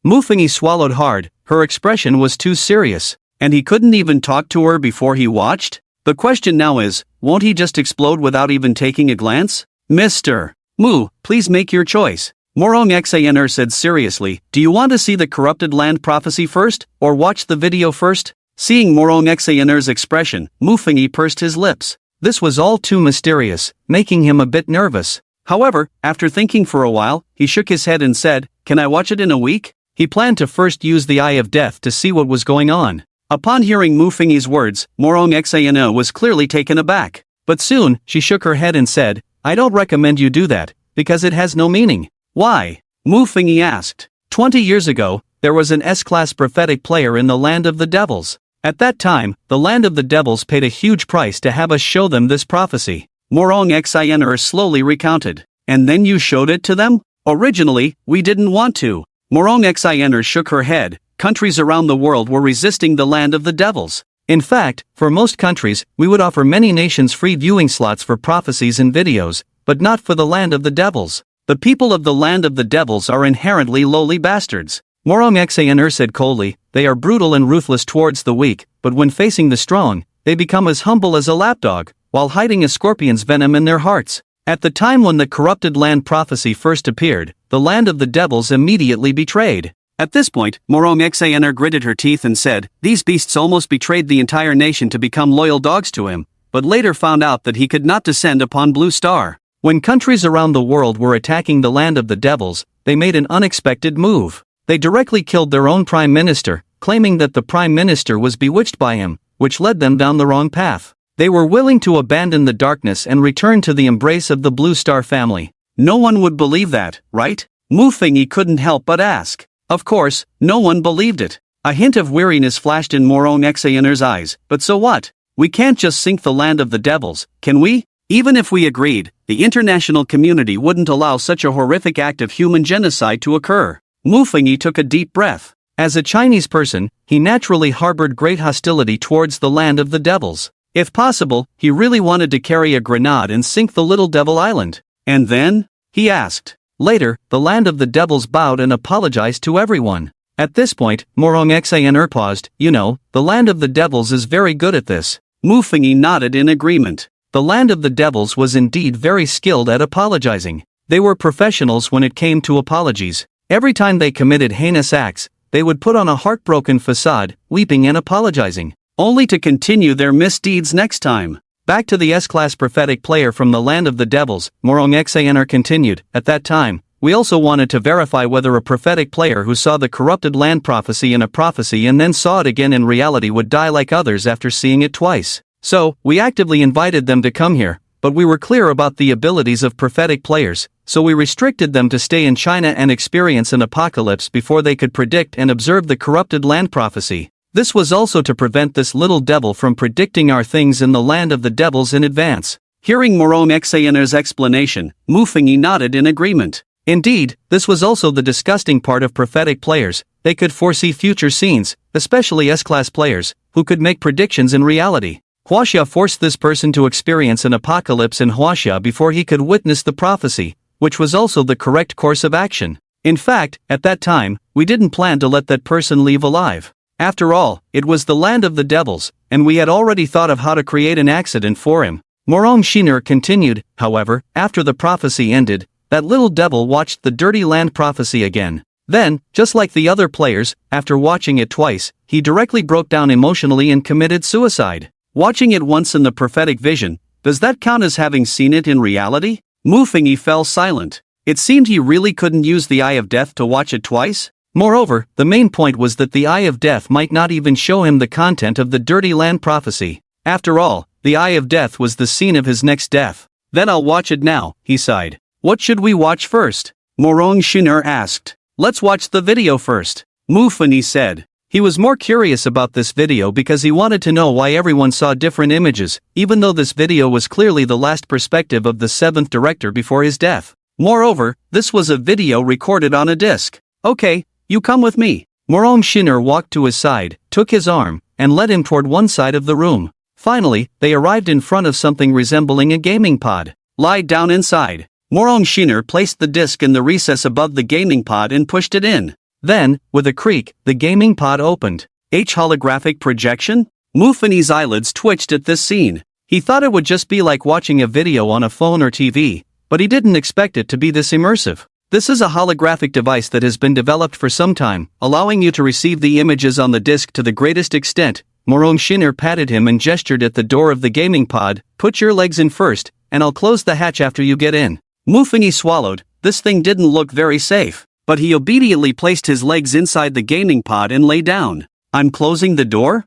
Mufini swallowed hard. Her expression was too serious, and he couldn't even talk to her before he watched? The question now is, won't he just explode without even taking a glance? Mr. Mu, please make your choice. Morong Xinr said seriously, do you want to see the corrupted land prophecy first, or watch the video first? Seeing Morong Xinr's expression, Mufini pursed his lips. This was all too mysterious, making him a bit nervous. However, after thinking for a while, he shook his head and said, can I watch it in a week? He planned to first use the Eye of Death to see what was going on. Upon hearing Mufini's words, Morong Xinr was clearly taken aback. But soon, she shook her head and said, I don't recommend you do that, because it has no meaning. Why? Mufini asked. 20 years ago, there was an S-class prophetic player in the Land of the Devils. At that time, the Land of the Devils paid a huge price to have us show them this prophecy. Morong Xinr slowly recounted. And then you showed it to them? Originally, we didn't want to. Morong Xinr shook her head. Countries around the world were resisting the Land of the Devils. In fact, for most countries, we would offer many nations free viewing slots for prophecies and videos, but not for the Land of the Devils. The people of the Land of the Devils are inherently lowly bastards. Morong Xinr said coldly, they are brutal and ruthless towards the weak, but when facing the strong, they become as humble as a lapdog, while hiding a scorpion's venom in their hearts. At the time when the corrupted land prophecy first appeared, the Land of the Devils immediately betrayed. At this point, Morong Xinr gritted her teeth and said, these beasts almost betrayed the entire nation to become loyal dogs to him, but later found out that he could not descend upon Blue Star. When countries around the world were attacking the Land of the Devils, they made an unexpected move. They directly killed their own prime minister, claiming that the prime minister was bewitched by him, which led them down the wrong path. They were willing to abandon the darkness and return to the embrace of the Blue Star family. No one would believe that, right? Mufini couldn't help but ask. Of course, no one believed it. A hint of weariness flashed in Morong Xinr's eyes. But so what? We can't just sink the Land of the Devils, can we? Even if we agreed, the international community wouldn't allow such a horrific act of human genocide to occur. Mufini took a deep breath. As a Chinese person, he naturally harbored great hostility towards the land of the devils. If possible, he really wanted to carry a grenade and sink the little devil island. And then? He asked. Later, the land of the devils bowed and apologized to everyone. At this point, Morong Xan paused. The land of the devils is very good at this. Mu Fengyi nodded in agreement. The land of the devils was indeed very skilled at apologizing. They were professionals when it came to apologies. Every time they committed heinous acts, they would put on a heartbroken facade, weeping and apologizing, only to continue their misdeeds next time. Back to the S-class prophetic player from the land of the devils, Morong Xaner continued. At that time, we also wanted to verify whether a prophetic player who saw the corrupted land prophecy in a prophecy and then saw it again in reality would die like others after seeing it twice. So, we actively invited them to come here, but we were clear about the abilities of prophetic players, so we restricted them to stay in China and experience an apocalypse before they could predict and observe the corrupted land prophecy. This was also to prevent this little devil from predicting our things in the land of the devils in advance. Hearing Morong Xaner's explanation, Mu Fengyi nodded in agreement. Indeed, this was also the disgusting part of prophetic players. They could foresee future scenes, especially S-class players, who could make predictions in reality. Huaxia forced this person to experience an apocalypse in Huaxia before he could witness the prophecy, which was also the correct course of action. In fact, at that time, we didn't plan to let that person leave alive. After all, it was the land of the devils, and we had already thought of how to create an accident for him. Morong Xiner continued. However, after the prophecy ended, that little devil watched the dirty land prophecy again. Then, just like the other players, after watching it twice, he directly broke down emotionally and committed suicide. Watching it once in the prophetic vision, does that count as having seen it in reality? Mu Fengyi fell silent. It seemed he really couldn't use the Eye of Death to watch it twice. Moreover, the main point was that the Eye of Death might not even show him the content of the dirty land prophecy. After all, the Eye of Death was the scene of his next death. Then I'll watch it now, he sighed. What should we watch first? Morong Xiner asked. Let's watch the video first, Mu Fengyi said. He was more curious about this video because he wanted to know why everyone saw different images, even though this video was clearly the last perspective of the 7th director before his death. Moreover, this was a video recorded on a disc. Okay, you come with me. Morong Xiner walked to his side, took his arm, and led him toward one side of the room. Finally, they arrived in front of something resembling a gaming pod. Lie down inside. Morong Xiner placed the disc in the recess above the gaming pod and pushed it in. Then, with a creak, the gaming pod opened. Holographic projection? Mu Fengyi's eyelids twitched at this scene. He thought it would just be like watching a video on a phone or TV, but he didn't expect it to be this immersive. This is a holographic device that has been developed for some time, allowing you to receive the images on the disc to the greatest extent. Morong Xiner patted him and gestured at the door of the gaming pod. Put your legs in first, and I'll close the hatch after you get in. Mu Fengyi swallowed. This thing didn't look very safe, but he obediently placed his legs inside the gaming pod and lay down. I'm closing the door?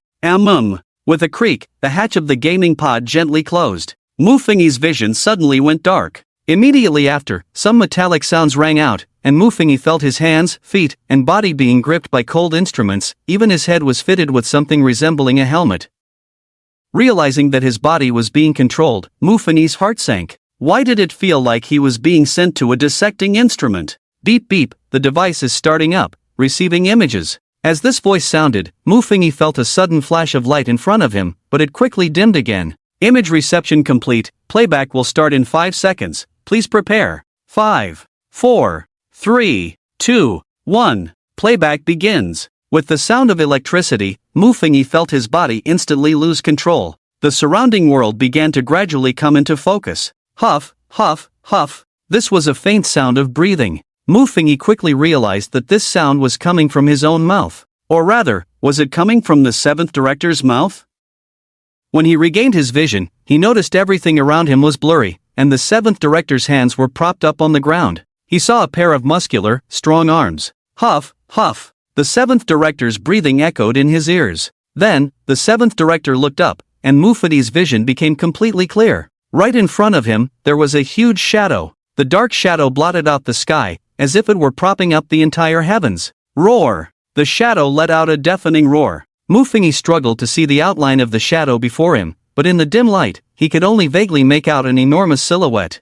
With a creak, the hatch of the gaming pod gently closed. Mu Fengyi's vision suddenly went dark. Immediately after, some metallic sounds rang out, and Mu Fengyi felt his hands, feet, and body being gripped by cold instruments. Even his head was fitted with something resembling a helmet. Realizing that his body was being controlled, Mu Fengyi's heart sank. Why did it feel like he was being sent to a dissecting instrument? Beep beep, the device is starting up, receiving images. As this voice sounded, Mu Fengyi felt a sudden flash of light in front of him, but it quickly dimmed again. Image reception complete. Playback will start in 5 seconds. Please prepare. 5, 4, 3, 2, 1. Playback begins. With the sound of electricity, Mu Fengyi felt his body instantly lose control. The surrounding world began to gradually come into focus. Huff, huff, huff. This was a faint sound of breathing. Mu Fengyi quickly realized that this sound was coming from his own mouth. Or rather, was it coming from the 7th director's mouth? When he regained his vision, he noticed everything around him was blurry, and the 7th director's hands were propped up on the ground. He saw a pair of muscular, strong arms. Huff, huff. The 7th director's breathing echoed in his ears. Then, the 7th director looked up, and Mu Fengyi's vision became completely clear. Right in front of him, there was a huge shadow. The dark shadow blotted out the sky, as if it were propping up the entire heavens. Roar! The shadow let out a deafening roar. Mu Fengyi struggled to see the outline of the shadow before him, but in the dim light, he could only vaguely make out an enormous silhouette.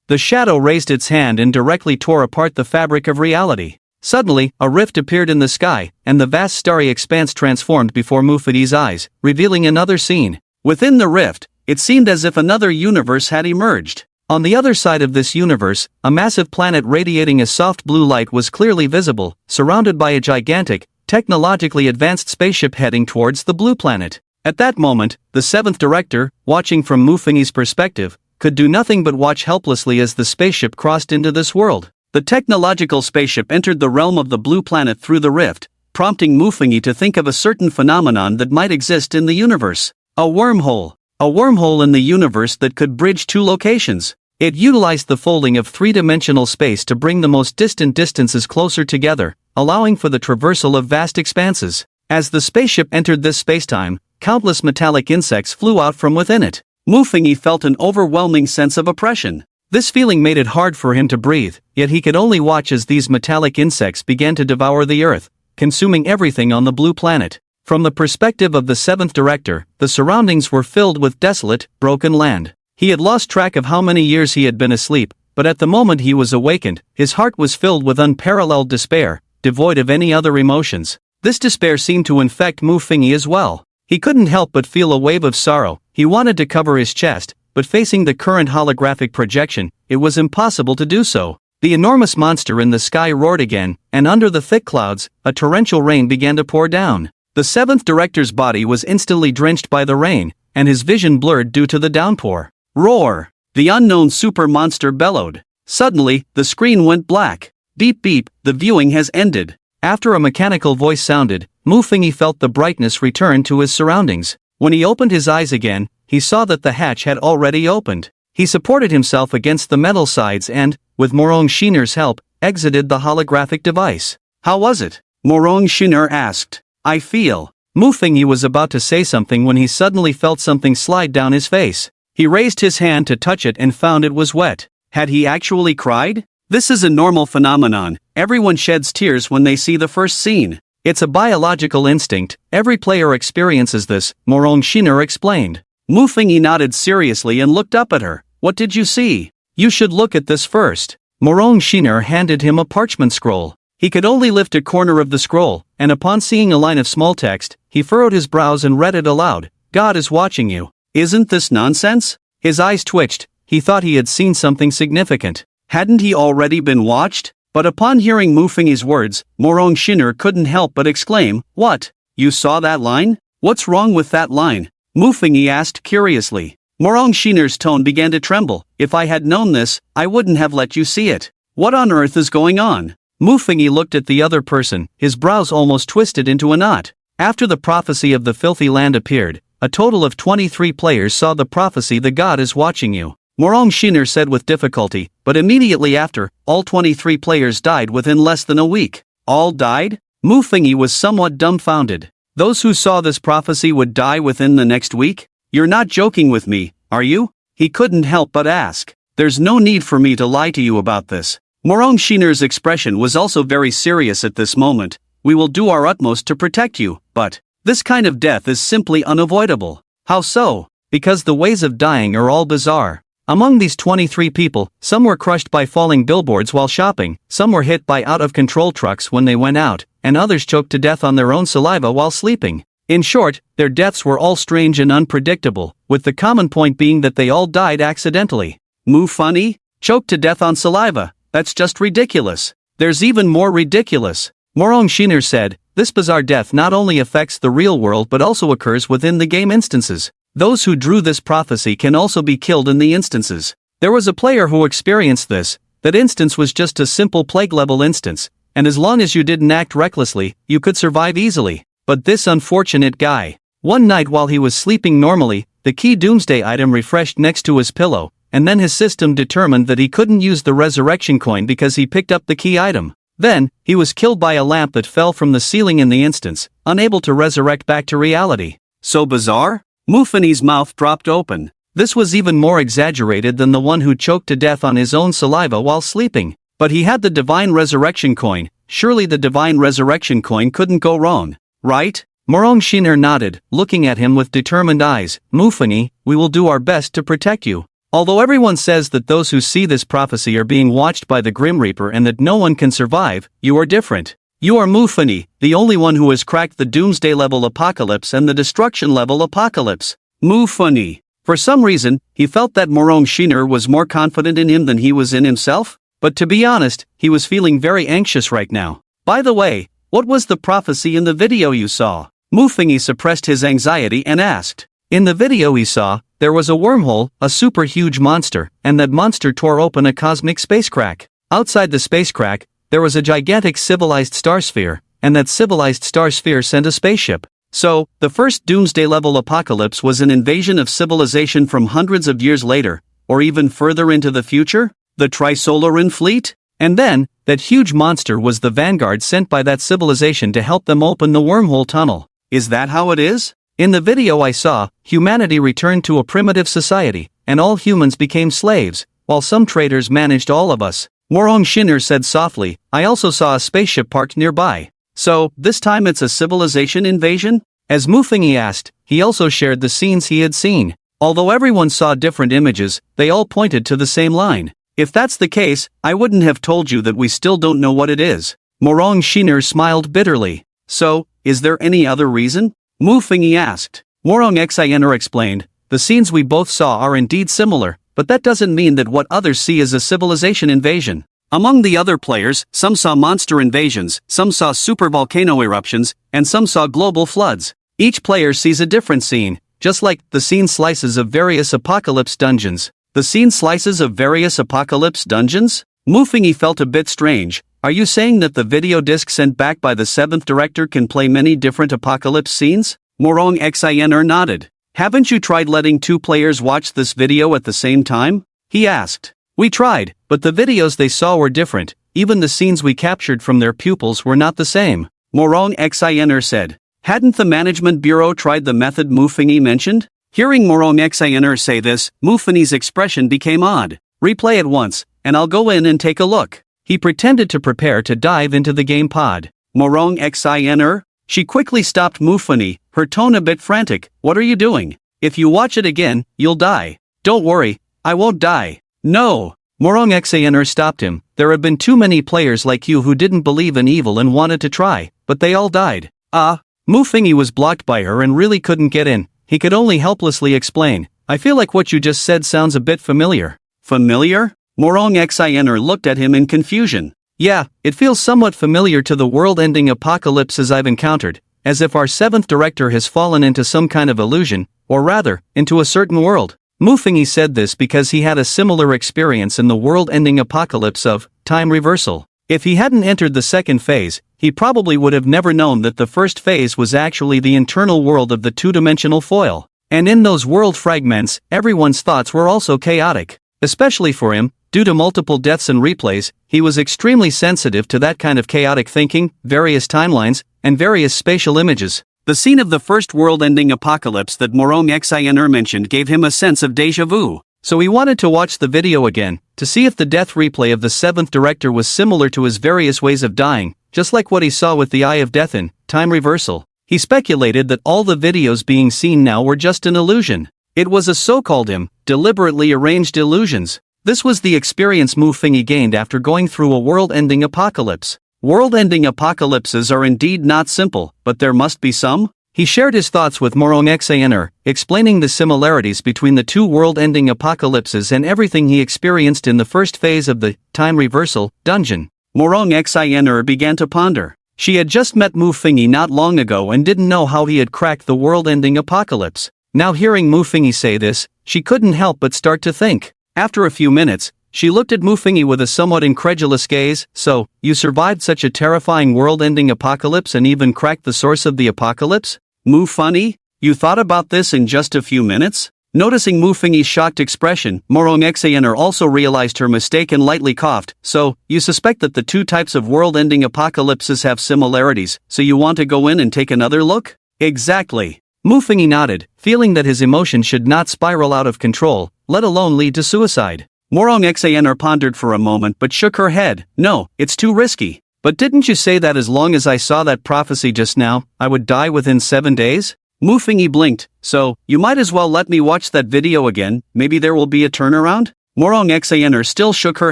The shadow raised its hand and directly tore apart the fabric of reality. Suddenly, a rift appeared in the sky, and the vast starry expanse transformed before Mufagi's eyes, revealing another scene. Within the rift, it seemed as if another universe had emerged. On the other side of this universe, a massive planet radiating a soft blue light was clearly visible, surrounded by a gigantic, technologically advanced spaceship heading towards the blue planet. At that moment, the seventh director, watching from Mufagi's perspective, could do nothing but watch helplessly as the spaceship crossed into this world. The technological spaceship entered the realm of the blue planet through the rift, prompting Mufagi to think of a certain phenomenon that might exist in the universe. A wormhole. A wormhole in the universe that could bridge two locations. It utilized the folding of three-dimensional space to bring the most distant distances closer together, allowing for the traversal of vast expanses. As the spaceship entered this spacetime, countless metallic insects flew out from within it. Mufagi felt an overwhelming sense of oppression. This feeling made it hard for him to breathe, yet he could only watch as these metallic insects began to devour the earth, consuming everything on the blue planet. From the perspective of the seventh director, the surroundings were filled with desolate, broken land. He had lost track of how many years he had been asleep, but at the moment he was awakened, his heart was filled with unparalleled despair, devoid of any other emotions. This despair seemed to infect Mufagi as well. He couldn't help but feel a wave of sorrow. He wanted to cover his chest, but facing the current holographic projection, it was impossible to do so. The enormous monster in the sky roared again, and under the thick clouds, a torrential rain began to pour down. The seventh director's body was instantly drenched by the rain, and his vision blurred due to the downpour. Roar! The unknown super monster bellowed. Suddenly, the screen went black. Beep beep, the viewing has ended. After a mechanical voice sounded, Mufagi felt the brightness return to his surroundings. When he opened his eyes again, he saw that the hatch had already opened. He supported himself against the metal sides and, with Morong Shinner's help, exited the holographic device. How was it? Morong Shinner asked. I feel. Mufagi was about to say something when he suddenly felt something slide down his face. He raised his hand to touch it and found it was wet. Had he actually cried? This is a normal phenomenon. Everyone sheds tears when they see the first scene. It's a biological instinct. Every player experiences this, Morong Shinner explained. Mufagi nodded seriously and looked up at her. What did you see? You should look at this first. Morong Shinner handed him a parchment scroll. He could only lift a corner of the scroll, and upon seeing a line of small text, he furrowed his brows and read it aloud. God is watching you. Isn't this nonsense? His eyes twitched. He thought he had seen something significant. Hadn't he already been watched? But upon hearing Mufagi's words, Morong Shinner couldn't help but exclaim, What? You saw that line? What's wrong with that line? Mufagi asked curiously. Morong Shinner's tone began to tremble. If I had known this, I wouldn't have let you see it. What on earth is going on? Mufagi looked at the other person, his brows almost twisted into a knot. After the prophecy of the filthy land appeared, a total of 23 players saw the prophecy the god is watching you. Morong Shinner said with difficulty, but immediately after, all 23 players died within less than a week. All died? Mufagi was somewhat dumbfounded. Those who saw this prophecy would die within the next week? You're not joking with me, are you? He couldn't help but ask. There's no need for me to lie to you about this. Morong Shinner's expression was also very serious at this moment. We will do our utmost to protect you, but this kind of death is simply unavoidable. How so? Because the ways of dying are all bizarre. Among these 23 people, some were crushed by falling billboards while shopping, some were hit by out-of-control trucks when they went out, and others choked to death on their own saliva while sleeping. In short, their deaths were all strange and unpredictable, with the common point being that they all died accidentally. Funny? Choked to death on saliva? That's just ridiculous. There's even more ridiculous. Morong Shinner said, this bizarre death not only affects the real world but also occurs within the game instances. Those who drew this prophecy can also be killed in the instances. There was a player who experienced this. That instance was just a simple plague-level instance, and as long as you didn't act recklessly, you could survive easily. But this unfortunate guy. One night while he was sleeping normally, the key Doomsday item refreshed next to his pillow, and then his system determined that he couldn't use the resurrection coin because he picked up the key item. Then, he was killed by a lamp that fell from the ceiling in the instance, unable to resurrect back to reality. So bizarre? Mufagi's mouth dropped open. This was even more exaggerated than the one who choked to death on his own saliva while sleeping. But he had the divine resurrection coin. Surely the divine resurrection coin couldn't go wrong, right? Morong Shinner nodded, looking at him with determined eyes. Mufagi, we will do our best to protect you. Although everyone says that those who see this prophecy are being watched by the Grim Reaper and that no one can survive, you are different. You are Mufuni, the only one who has cracked the Doomsday level apocalypse and the destruction level apocalypse. Mufuni. For some reason, he felt that Morong Shinner was more confident in him than he was in himself, but to be honest, he was feeling very anxious right now. By the way, what was the prophecy in the video you saw? Mufuni suppressed his anxiety and asked. In the video he saw, there was a wormhole, a super huge monster, and that monster tore open a cosmic space crack. Outside the space crack, there was a gigantic civilized star sphere, and that civilized star sphere sent a spaceship. So, the first Doomsday level apocalypse was an invasion of civilization from hundreds of years later, or even further into the future? The Trisolaran fleet? And then, that huge monster was the vanguard sent by that civilization to help them open the wormhole tunnel. Is that how it is? In the video I saw, humanity returned to a primitive society, and all humans became slaves, while some traders managed all of us. Morong Shinner said softly, I also saw a spaceship parked nearby. So, this time it's a civilization invasion? As Mufuni asked, he also shared the scenes he had seen. Although everyone saw different images, they all pointed to the same line. If that's the case, I wouldn't have told you that we still don't know what it is. Morong Shinner smiled bitterly. So, is there any other reason? Mufuni asked. Morong Xiner explained, the scenes we both saw are indeed similar, but that doesn't mean that what others see is a civilization invasion. Among the other players, some saw monster invasions, some saw supervolcano eruptions, and some saw global floods. Each player sees a different scene, just like the scene slices of various apocalypse dungeons. The scene slices of various apocalypse dungeons? Mufuni felt a bit strange. Are you saying that the video disc sent back by the 7th director can play many different apocalypse scenes? Morong Xiner nodded. Haven't you tried letting two players watch this video at the same time? He asked. We tried, but the videos they saw were different, even the scenes we captured from their pupils were not the same. Morong Xiner said. Hadn't the management bureau tried the method Mufuni mentioned? Hearing Morong Xiner say this, Mufuni's expression became odd. Replay it once, and I'll go in and take a look. He pretended to prepare to dive into the game pod. Morong Xiner? She quickly stopped Mufuni, her tone a bit frantic. What are you doing? If you watch it again, you'll die. Don't worry, I won't die. No! Morong Xiner stopped him. There have been too many players like you who didn't believe in evil and wanted to try, but they all died. Mufuni was blocked by her and really couldn't get in. He could only helplessly explain. I feel like what you just said sounds a bit familiar. Familiar? Morong Xiner looked at him in confusion. Yeah, it feels somewhat familiar to the world-ending apocalypses I've encountered, as if our 7th director has fallen into some kind of illusion, or rather, into a certain world. Mufuni said this because he had a similar experience in the world-ending apocalypse of time reversal. If he hadn't entered the second phase, he probably would have never known that the first phase was actually the internal world of the two-dimensional foil. And in those world fragments, everyone's thoughts were also chaotic. Especially for him, due to multiple deaths and replays, he was extremely sensitive to that kind of chaotic thinking, various timelines, and various spatial images. The scene of the first world-ending apocalypse that Morong Xiner mentioned gave him a sense of déjà vu. So he wanted to watch the video again, to see if the death replay of the 7th director was similar to his various ways of dying, just like what he saw with the Eye of Death in time reversal. He speculated that all the videos being seen now were just an illusion. It was a so-called deliberately arranged illusions. This was the experience Mufuni gained after going through a world-ending apocalypse. World-ending apocalypses are indeed not simple, but there must be some. He shared his thoughts with Morong Xiner, explaining the similarities between the two world-ending apocalypses and everything he experienced in the first phase of the time reversal dungeon. Morong Xiner began to ponder. She had just met Mufuni not long ago and didn't know how he had cracked the world-ending apocalypse. Now hearing Mufuni say this, she couldn't help but start to think. After a few minutes, she looked at Mufuni with a somewhat incredulous gaze. So, you survived such a terrifying world-ending apocalypse and even cracked the source of the apocalypse? Mufuni? You thought about this in just a few minutes? Noticing Mufuni's shocked expression, Morong Xiner also realized her mistake and lightly coughed. So, you suspect that the two types of world-ending apocalypses have similarities, so you want to go in and take another look? Exactly. Mufuni nodded, feeling that his emotions should not spiral out of control, let alone lead to suicide. Morong Xiner pondered for a moment but shook her head. No, it's too risky. But didn't you say that as long as I saw that prophecy just now, I would die within 7 days? Muffingy blinked. So, you might as well let me watch that video again, maybe there will be a turnaround? Morong Xaner still shook her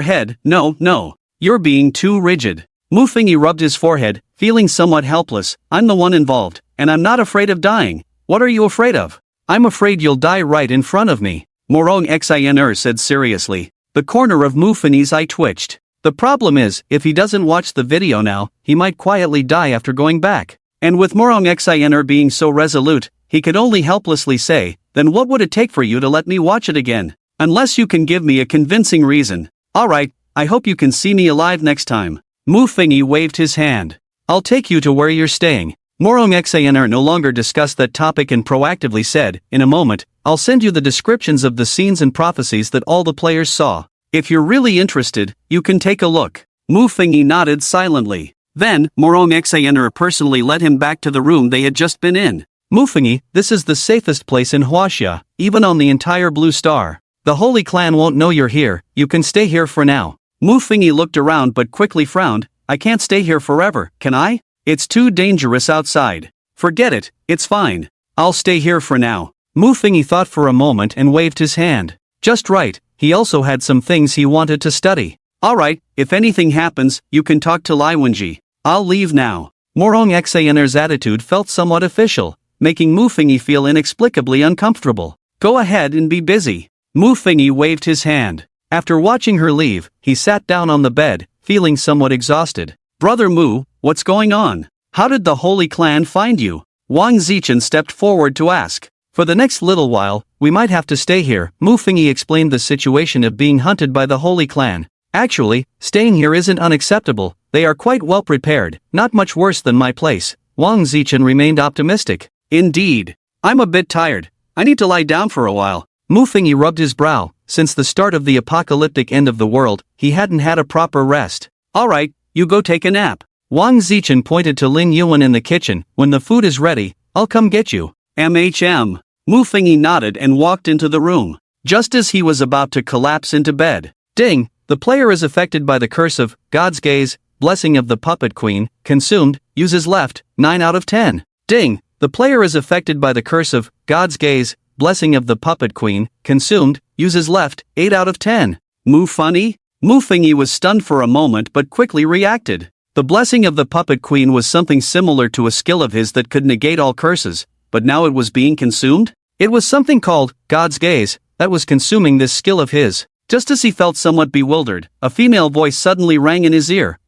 head. No. You're being too rigid. Muffingy rubbed his forehead, feeling somewhat helpless. I'm the one involved, and I'm not afraid of dying. What are you afraid of? I'm afraid you'll die right in front of me, Morong Xaner said seriously. The corner of Muffingy's eye twitched. The problem is, if he doesn't watch the video now, he might quietly die after going back. And with Morong Xaner being so resolute, he could only helplessly say, then what would it take for you to let me watch it again? Unless you can give me a convincing reason. Alright, I hope you can see me alive next time. Muffingy waved his hand. I'll take you to where you're staying. Morong Xaner no longer discussed that topic and proactively said, in a moment, I'll send you the descriptions of the scenes and prophecies that all the players saw. If you're really interested, you can take a look. Muffingy nodded silently. Then, Morong Xaner personally led him back to the room they had just been in. Muffingy, this is the safest place in Huaxia, even on the entire Blue Star. The Holy Clan won't know you're here, you can stay here for now. Muffingy looked around but quickly frowned. I can't stay here forever, can I? It's too dangerous outside. Forget it, it's fine. I'll stay here for now. Muffingy thought for a moment and waved his hand. Just right, he also had some things he wanted to study. Alright, if anything happens, you can talk to Lai Wenji. I'll leave now. Morong Xaner's attitude felt somewhat official, making Muffingy feel inexplicably uncomfortable. Go ahead and be busy. Muffingy waved his hand. After watching her leave, he sat down on the bed, feeling somewhat exhausted. Brother Mu, what's going on? How did the Holy Clan find you? Wang Zichen stepped forward to ask. For the next little while, we might have to stay here. Muffingy explained the situation of being hunted by the Holy Clan. Actually, staying here isn't unacceptable. They are quite well prepared, not much worse than my place. Wang Zichen remained optimistic. Indeed. I'm a bit tired. I need to lie down for a while. Muffingy rubbed his brow. Since the start of the apocalyptic end of the world, he hadn't had a proper rest. Alright, you go take a nap. Wang Zichen pointed to Lin Yuan in the kitchen. When the food is ready, I'll come get you. MHM. Muffingy nodded and walked into the room. Just as he was about to collapse into bed. Ding! The player is affected by the curse of God's gaze, blessing of the puppet queen, consumed, uses left, 9 out of 10. Ding! The player is affected by the curse of God's gaze, blessing of the puppet queen, consumed, uses left, 8 out of 10. Funny? Muffingy was stunned for a moment but quickly reacted. The blessing of the puppet queen was something similar to a skill of his that could negate all curses, but now it was being consumed? It was something called God's gaze that was consuming this skill of his. Just as he felt somewhat bewildered, a female voice suddenly rang in his ear.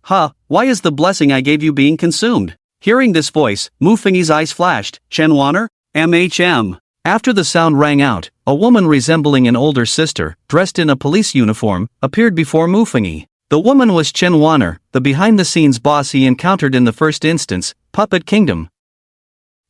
Why is the blessing I gave you being consumed? Hearing this voice, Muffingy's eyes flashed. Chen Wanner? MHM. After the sound rang out, a woman resembling an older sister, dressed in a police uniform, appeared before Muffingy. The woman was Chen Wanner, the behind-the-scenes boss he encountered in the first instance, Puppet Kingdom.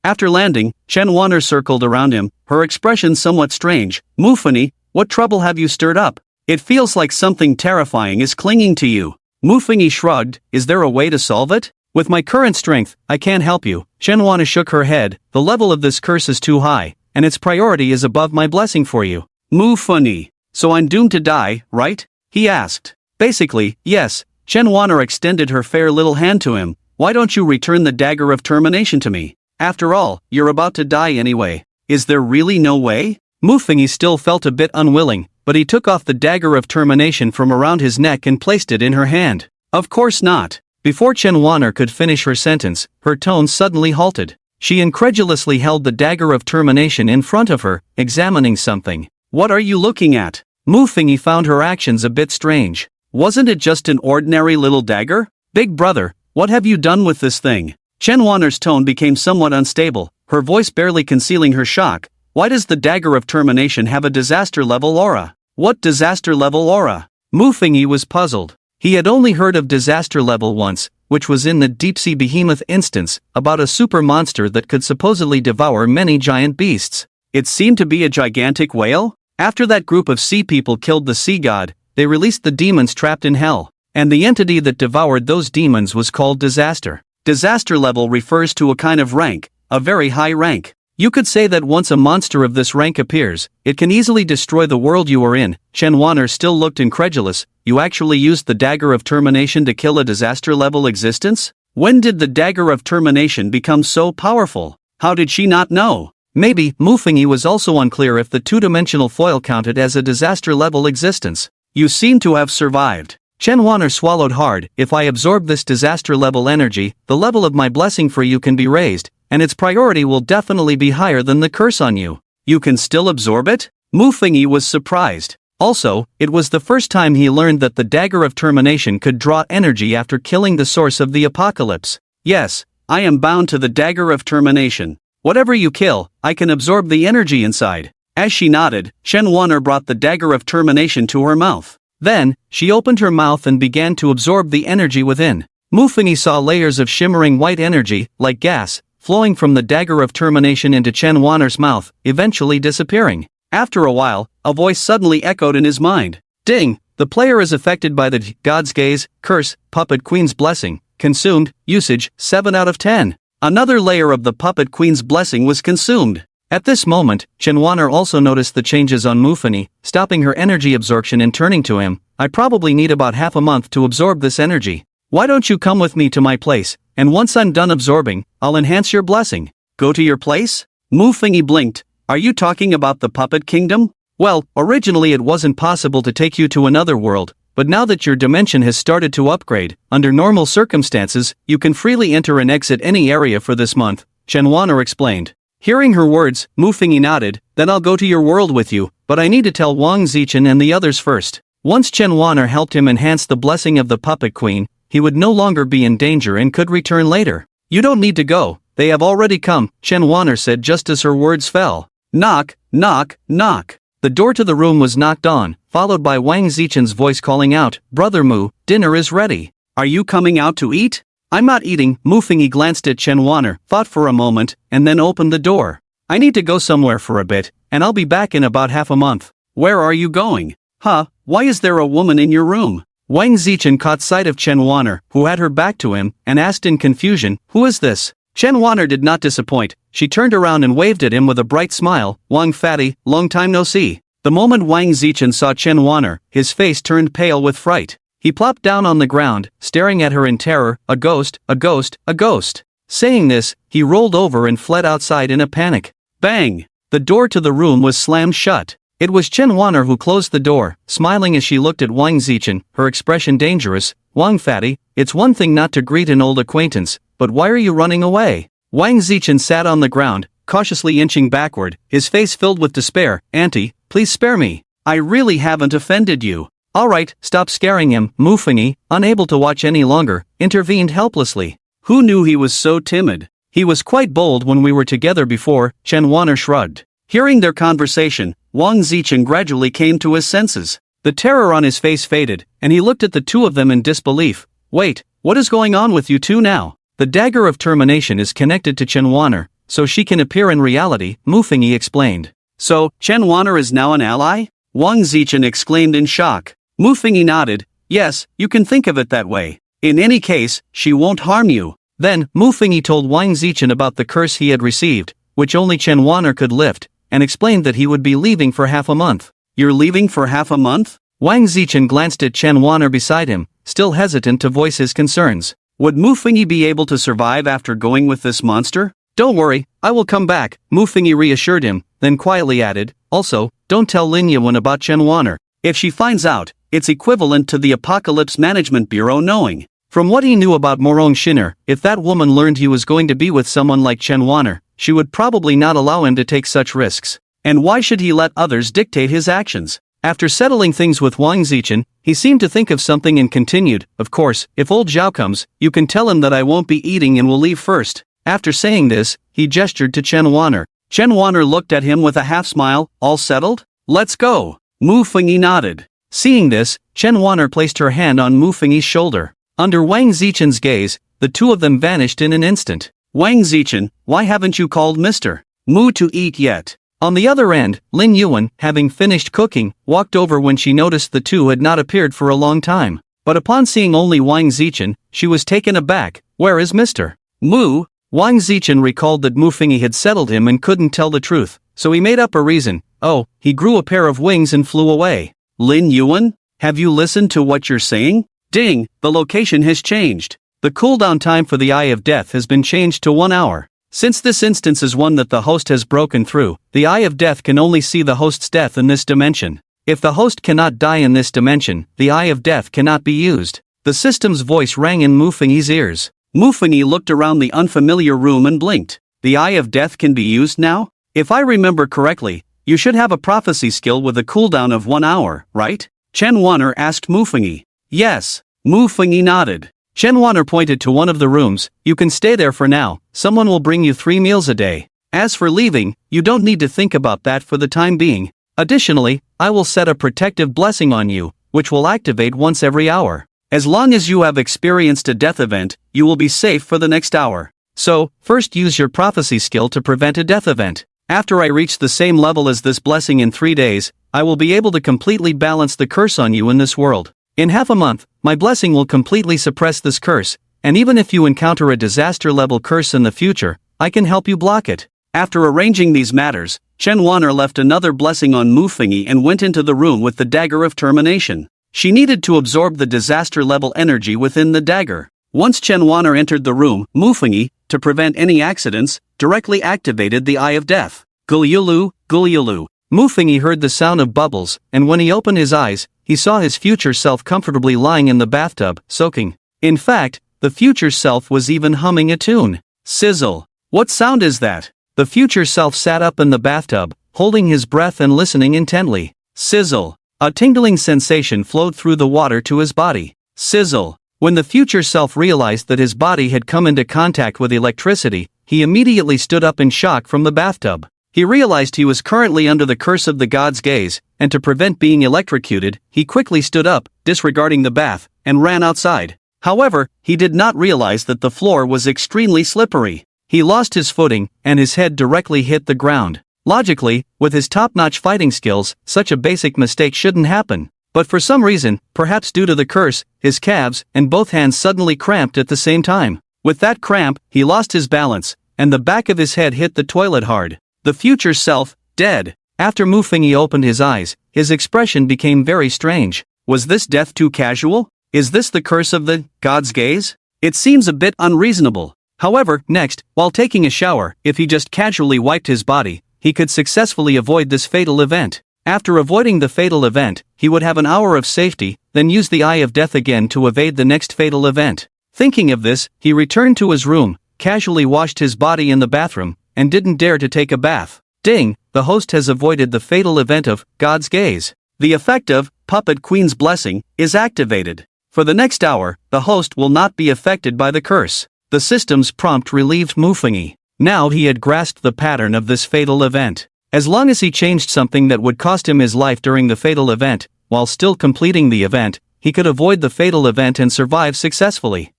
After landing, Chen Wanner circled around him, her expression somewhat strange. Muffingy, what trouble have you stirred up? It feels like something terrifying is clinging to you. Muffingy shrugged. Is there a way to solve it? With my current strength, I can't help you. Chen Wanner shook her head. The level of this curse is too high, and its priority is above my blessing for you. Muffingy. So I'm doomed to die, right? He asked. Basically, yes. Chen Wanner extended her fair little hand to him. Why don't you return the dagger of termination to me? After all, you're about to die anyway. Is there really no way? Muffingy still felt a bit unwilling, but he took off the dagger of termination from around his neck and placed it in her hand. Of course not. Before Chen Wanner could finish her sentence, her tone suddenly halted. She incredulously held the dagger of termination in front of her, examining something. What are you looking at? Muffingy found her actions a bit strange. Wasn't it just an ordinary little dagger? Big brother, what have you done with this thing? Chen Wanner's tone became somewhat unstable, her voice barely concealing her shock. Why does the dagger of termination have a disaster-level aura? What disaster-level aura? Muffingy was puzzled. He had only heard of disaster level once, which was in the deep-sea behemoth instance, about a super monster that could supposedly devour many giant beasts. It seemed to be a gigantic whale? After that group of sea people killed the sea god, they released the demons trapped in hell, and the entity that devoured those demons was called disaster. Disaster level refers to a kind of rank, a very high rank. You could say that once a monster of this rank appears, it can easily destroy the world you are in. Chen Wanner still looked incredulous. You actually used the dagger of termination to kill a disaster-level existence? When did the dagger of termination become so powerful? How did she not know? Maybe, Mufengi was also unclear if the two-dimensional foil counted as a disaster-level existence. You seem to have survived. Chen Wan'er swallowed hard. If I absorb this disaster-level energy, the level of my blessing for you can be raised, and its priority will definitely be higher than the curse on you. You can still absorb it? Mufengi was surprised. Also, it was the first time he learned that the dagger of termination could draw energy after killing the source of the apocalypse. Yes, I am bound to the dagger of termination. Whatever you kill, I can absorb the energy inside. As she nodded, Chen Wan'er brought the dagger of termination to her mouth. Then, she opened her mouth and began to absorb the energy within. Mufengi saw layers of shimmering white energy, like gas, flowing from the dagger of termination into Chen Wan'er's mouth, eventually disappearing. After a while, a voice suddenly echoed in his mind. Ding! The player is affected by the God's Gaze, Curse, Puppet Queen's Blessing. Consumed, usage, 7 out of 10. Another layer of the Puppet Queen's Blessing was consumed. At this moment, Chen Wan'er also noticed the changes on Mufengi, stopping her energy absorption and turning to him. I probably need about half a month to absorb this energy. Why don't you come with me to my place, and once I'm done absorbing, I'll enhance your blessing. Go to your place? Mufengi blinked. Are you talking about the Puppet Kingdom? Well, originally it wasn't possible to take you to another world, but now that your dimension has started to upgrade, under normal circumstances, you can freely enter and exit any area for this month, Chen Wan'er explained. Hearing her words, Mufengi nodded. Then I'll go to your world with you, but I need to tell Wang Zichen and the others first. Once Chen Wan'er helped him enhance the blessing of the Puppet Queen, he would no longer be in danger and could return later. You don't need to go, they have already come, Chen Wan'er said just as her words fell. Knock, knock, knock. The door to the room was knocked on, followed by Wang Zichen's voice calling out, Brother Mu, dinner is ready. Are you coming out to eat? I'm not eating. Mufengi glanced at Chen Wan'er, thought for a moment, and then opened the door. I need to go somewhere for a bit, and I'll be back in about half a month. Where are you going? Huh, why is there a woman in your room? Wang Zichen caught sight of Chen Wan'er, who had her back to him, and asked in confusion, Who is this? Chen Wan'er did not disappoint. She turned around and waved at him with a bright smile. Wang Fatty, long time no see. The moment Wang Zichen saw Chen Wan'er, his face turned pale with fright. He plopped down on the ground, staring at her in terror. A ghost, a ghost, a ghost. Saying this, he rolled over and fled outside in a panic. Bang! The door to the room was slammed shut. It was Chen Wan'er who closed the door, smiling as she looked at Wang Zichen, her expression dangerous. Wang Fatty, it's one thing not to greet an old acquaintance, but why are you running away? Wang Zichen sat on the ground, cautiously inching backward, his face filled with despair. Auntie, please spare me. I really haven't offended you. Alright, stop scaring him. Mufengi, unable to watch any longer, intervened helplessly. Who knew he was so timid? He was quite bold when we were together before, Chen Wan'er shrugged. Hearing their conversation, Wang Zichen gradually came to his senses. The terror on his face faded, and he looked at the two of them in disbelief. Wait, what is going on with you two now? The dagger of termination is connected to Chen Wan'er, so she can appear in reality, Mufengi explained. So, Chen Wan'er is now an ally? Wang Zichen exclaimed in shock. Mufengi nodded. Yes, you can think of it that way. In any case, she won't harm you. Then, Mufengi told Wang Zichen about the curse he had received, which only Chen Wan'er could lift, and explained that he would be leaving for half a month. You're leaving for half a month? Wang Zichen glanced at Chen Wan'er beside him, still hesitant to voice his concerns. Would Mufengi be able to survive after going with this monster? Don't worry, I will come back, Mufengi reassured him, then quietly added, also, don't tell Lin Yuan about Chen Wan'er. If she finds out, it's equivalent to the Apocalypse Management Bureau knowing. From what he knew about Morong Shinner, if that woman learned he was going to be with someone like Chen Wan'er, she would probably not allow him to take such risks. And why should he let others dictate his actions? After settling things with Wang Zichen, he seemed to think of something and continued, Of course, if old Zhao comes, you can tell him that I won't be eating and will leave first. After saying this, he gestured to Chen Wan'er. Chen Wan'er looked at him with a half-smile. All settled? Let's go. Mufengi nodded. Seeing this, Chen Wan'er placed her hand on Mufengi's shoulder. Under Wang Zichen's gaze, the two of them vanished in an instant. Wang Zichen, why haven't you called Mr. Mu to eat yet? On the other end, Lin Yuan, having finished cooking, walked over when she noticed the two had not appeared for a long time. But upon seeing only Wang Zichen, she was taken aback. Where is Mr. Mu? Wang Zichen recalled that Mufengi had settled him and couldn't tell the truth, so he made up a reason. Oh, he grew a pair of wings and flew away. Lin Yuan, have you listened to what you're saying? Ding, the location has changed. The cooldown time for the Eye of Death has been changed to 1 hour. Since this instance is one that the host has broken through, the Eye of Death can only see the host's death in this dimension. If the host cannot die in this dimension, the Eye of Death cannot be used. The system's voice rang in Mufengi's ears. Mufengi looked around the unfamiliar room and blinked. The Eye of Death can be used now? If I remember correctly, you should have a prophecy skill with a cooldown of 1 hour, right? Chen Wanner asked Mufengi. Yes. Mufengi nodded. Chen Wanner pointed to one of the rooms. You can stay there for now, someone will bring you 3 meals a day. As for leaving, you don't need to think about that for the time being. Additionally, I will set a protective blessing on you, which will activate once every hour. As long as you have experienced a death event, you will be safe for the next hour. So, first use your prophecy skill to prevent a death event. After I reach the same level as this blessing in 3 days, I will be able to completely balance the curse on you in this world. In half a month, my blessing will completely suppress this curse, and even if you encounter a disaster-level curse in the future, I can help you block it. After arranging these matters, Chen Wanner left another blessing on Mufengi and went into the room with the dagger of termination. She needed to absorb the disaster-level energy within the dagger. Once Chen Wanner entered the room, Mufengi, to prevent any accidents, directly activated the Eye of Death. Gulyulu, Gulyulu. Mufengi heard the sound of bubbles, and when he opened his eyes, he saw his future self comfortably lying in the bathtub, soaking. In fact, the future self was even humming a tune. Sizzle. What sound is that? The future self sat up in the bathtub, holding his breath and listening intently. Sizzle. A tingling sensation flowed through the water to his body. Sizzle. When the future self realized that his body had come into contact with electricity, he immediately stood up in shock from the bathtub. He realized he was currently under the curse of the god's gaze, and to prevent being electrocuted, he quickly stood up, disregarding the bath, and ran outside. However, he did not realize that the floor was extremely slippery. He lost his footing, and his head directly hit the ground. Logically, with his top-notch fighting skills, such a basic mistake shouldn't happen. But for some reason, perhaps due to the curse, his calves and both hands suddenly cramped at the same time. With that cramp, he lost his balance, and the back of his head hit the toilet hard. The future self, dead. After Mufengi opened his eyes, his expression became very strange. Was this death too casual? Is this the curse of the god's gaze? It seems a bit unreasonable. However, next, while taking a shower, if he just casually wiped his body, he could successfully avoid this fatal event. After avoiding the fatal event, he would have an hour of safety, then use the Eye of Death again to evade the next fatal event. Thinking of this, he returned to his room, casually washed his body in the bathroom, and didn't dare to take a bath. Ding, the host has avoided the fatal event of God's gaze. The effect of Puppet Queen's Blessing is activated. For the next hour, the host will not be affected by the curse. The system's prompt relieved Mufengi. Now he had grasped the pattern of this fatal event. As long as he changed something that would cost him his life during the fatal event, while still completing the event, he could avoid the fatal event and survive successfully.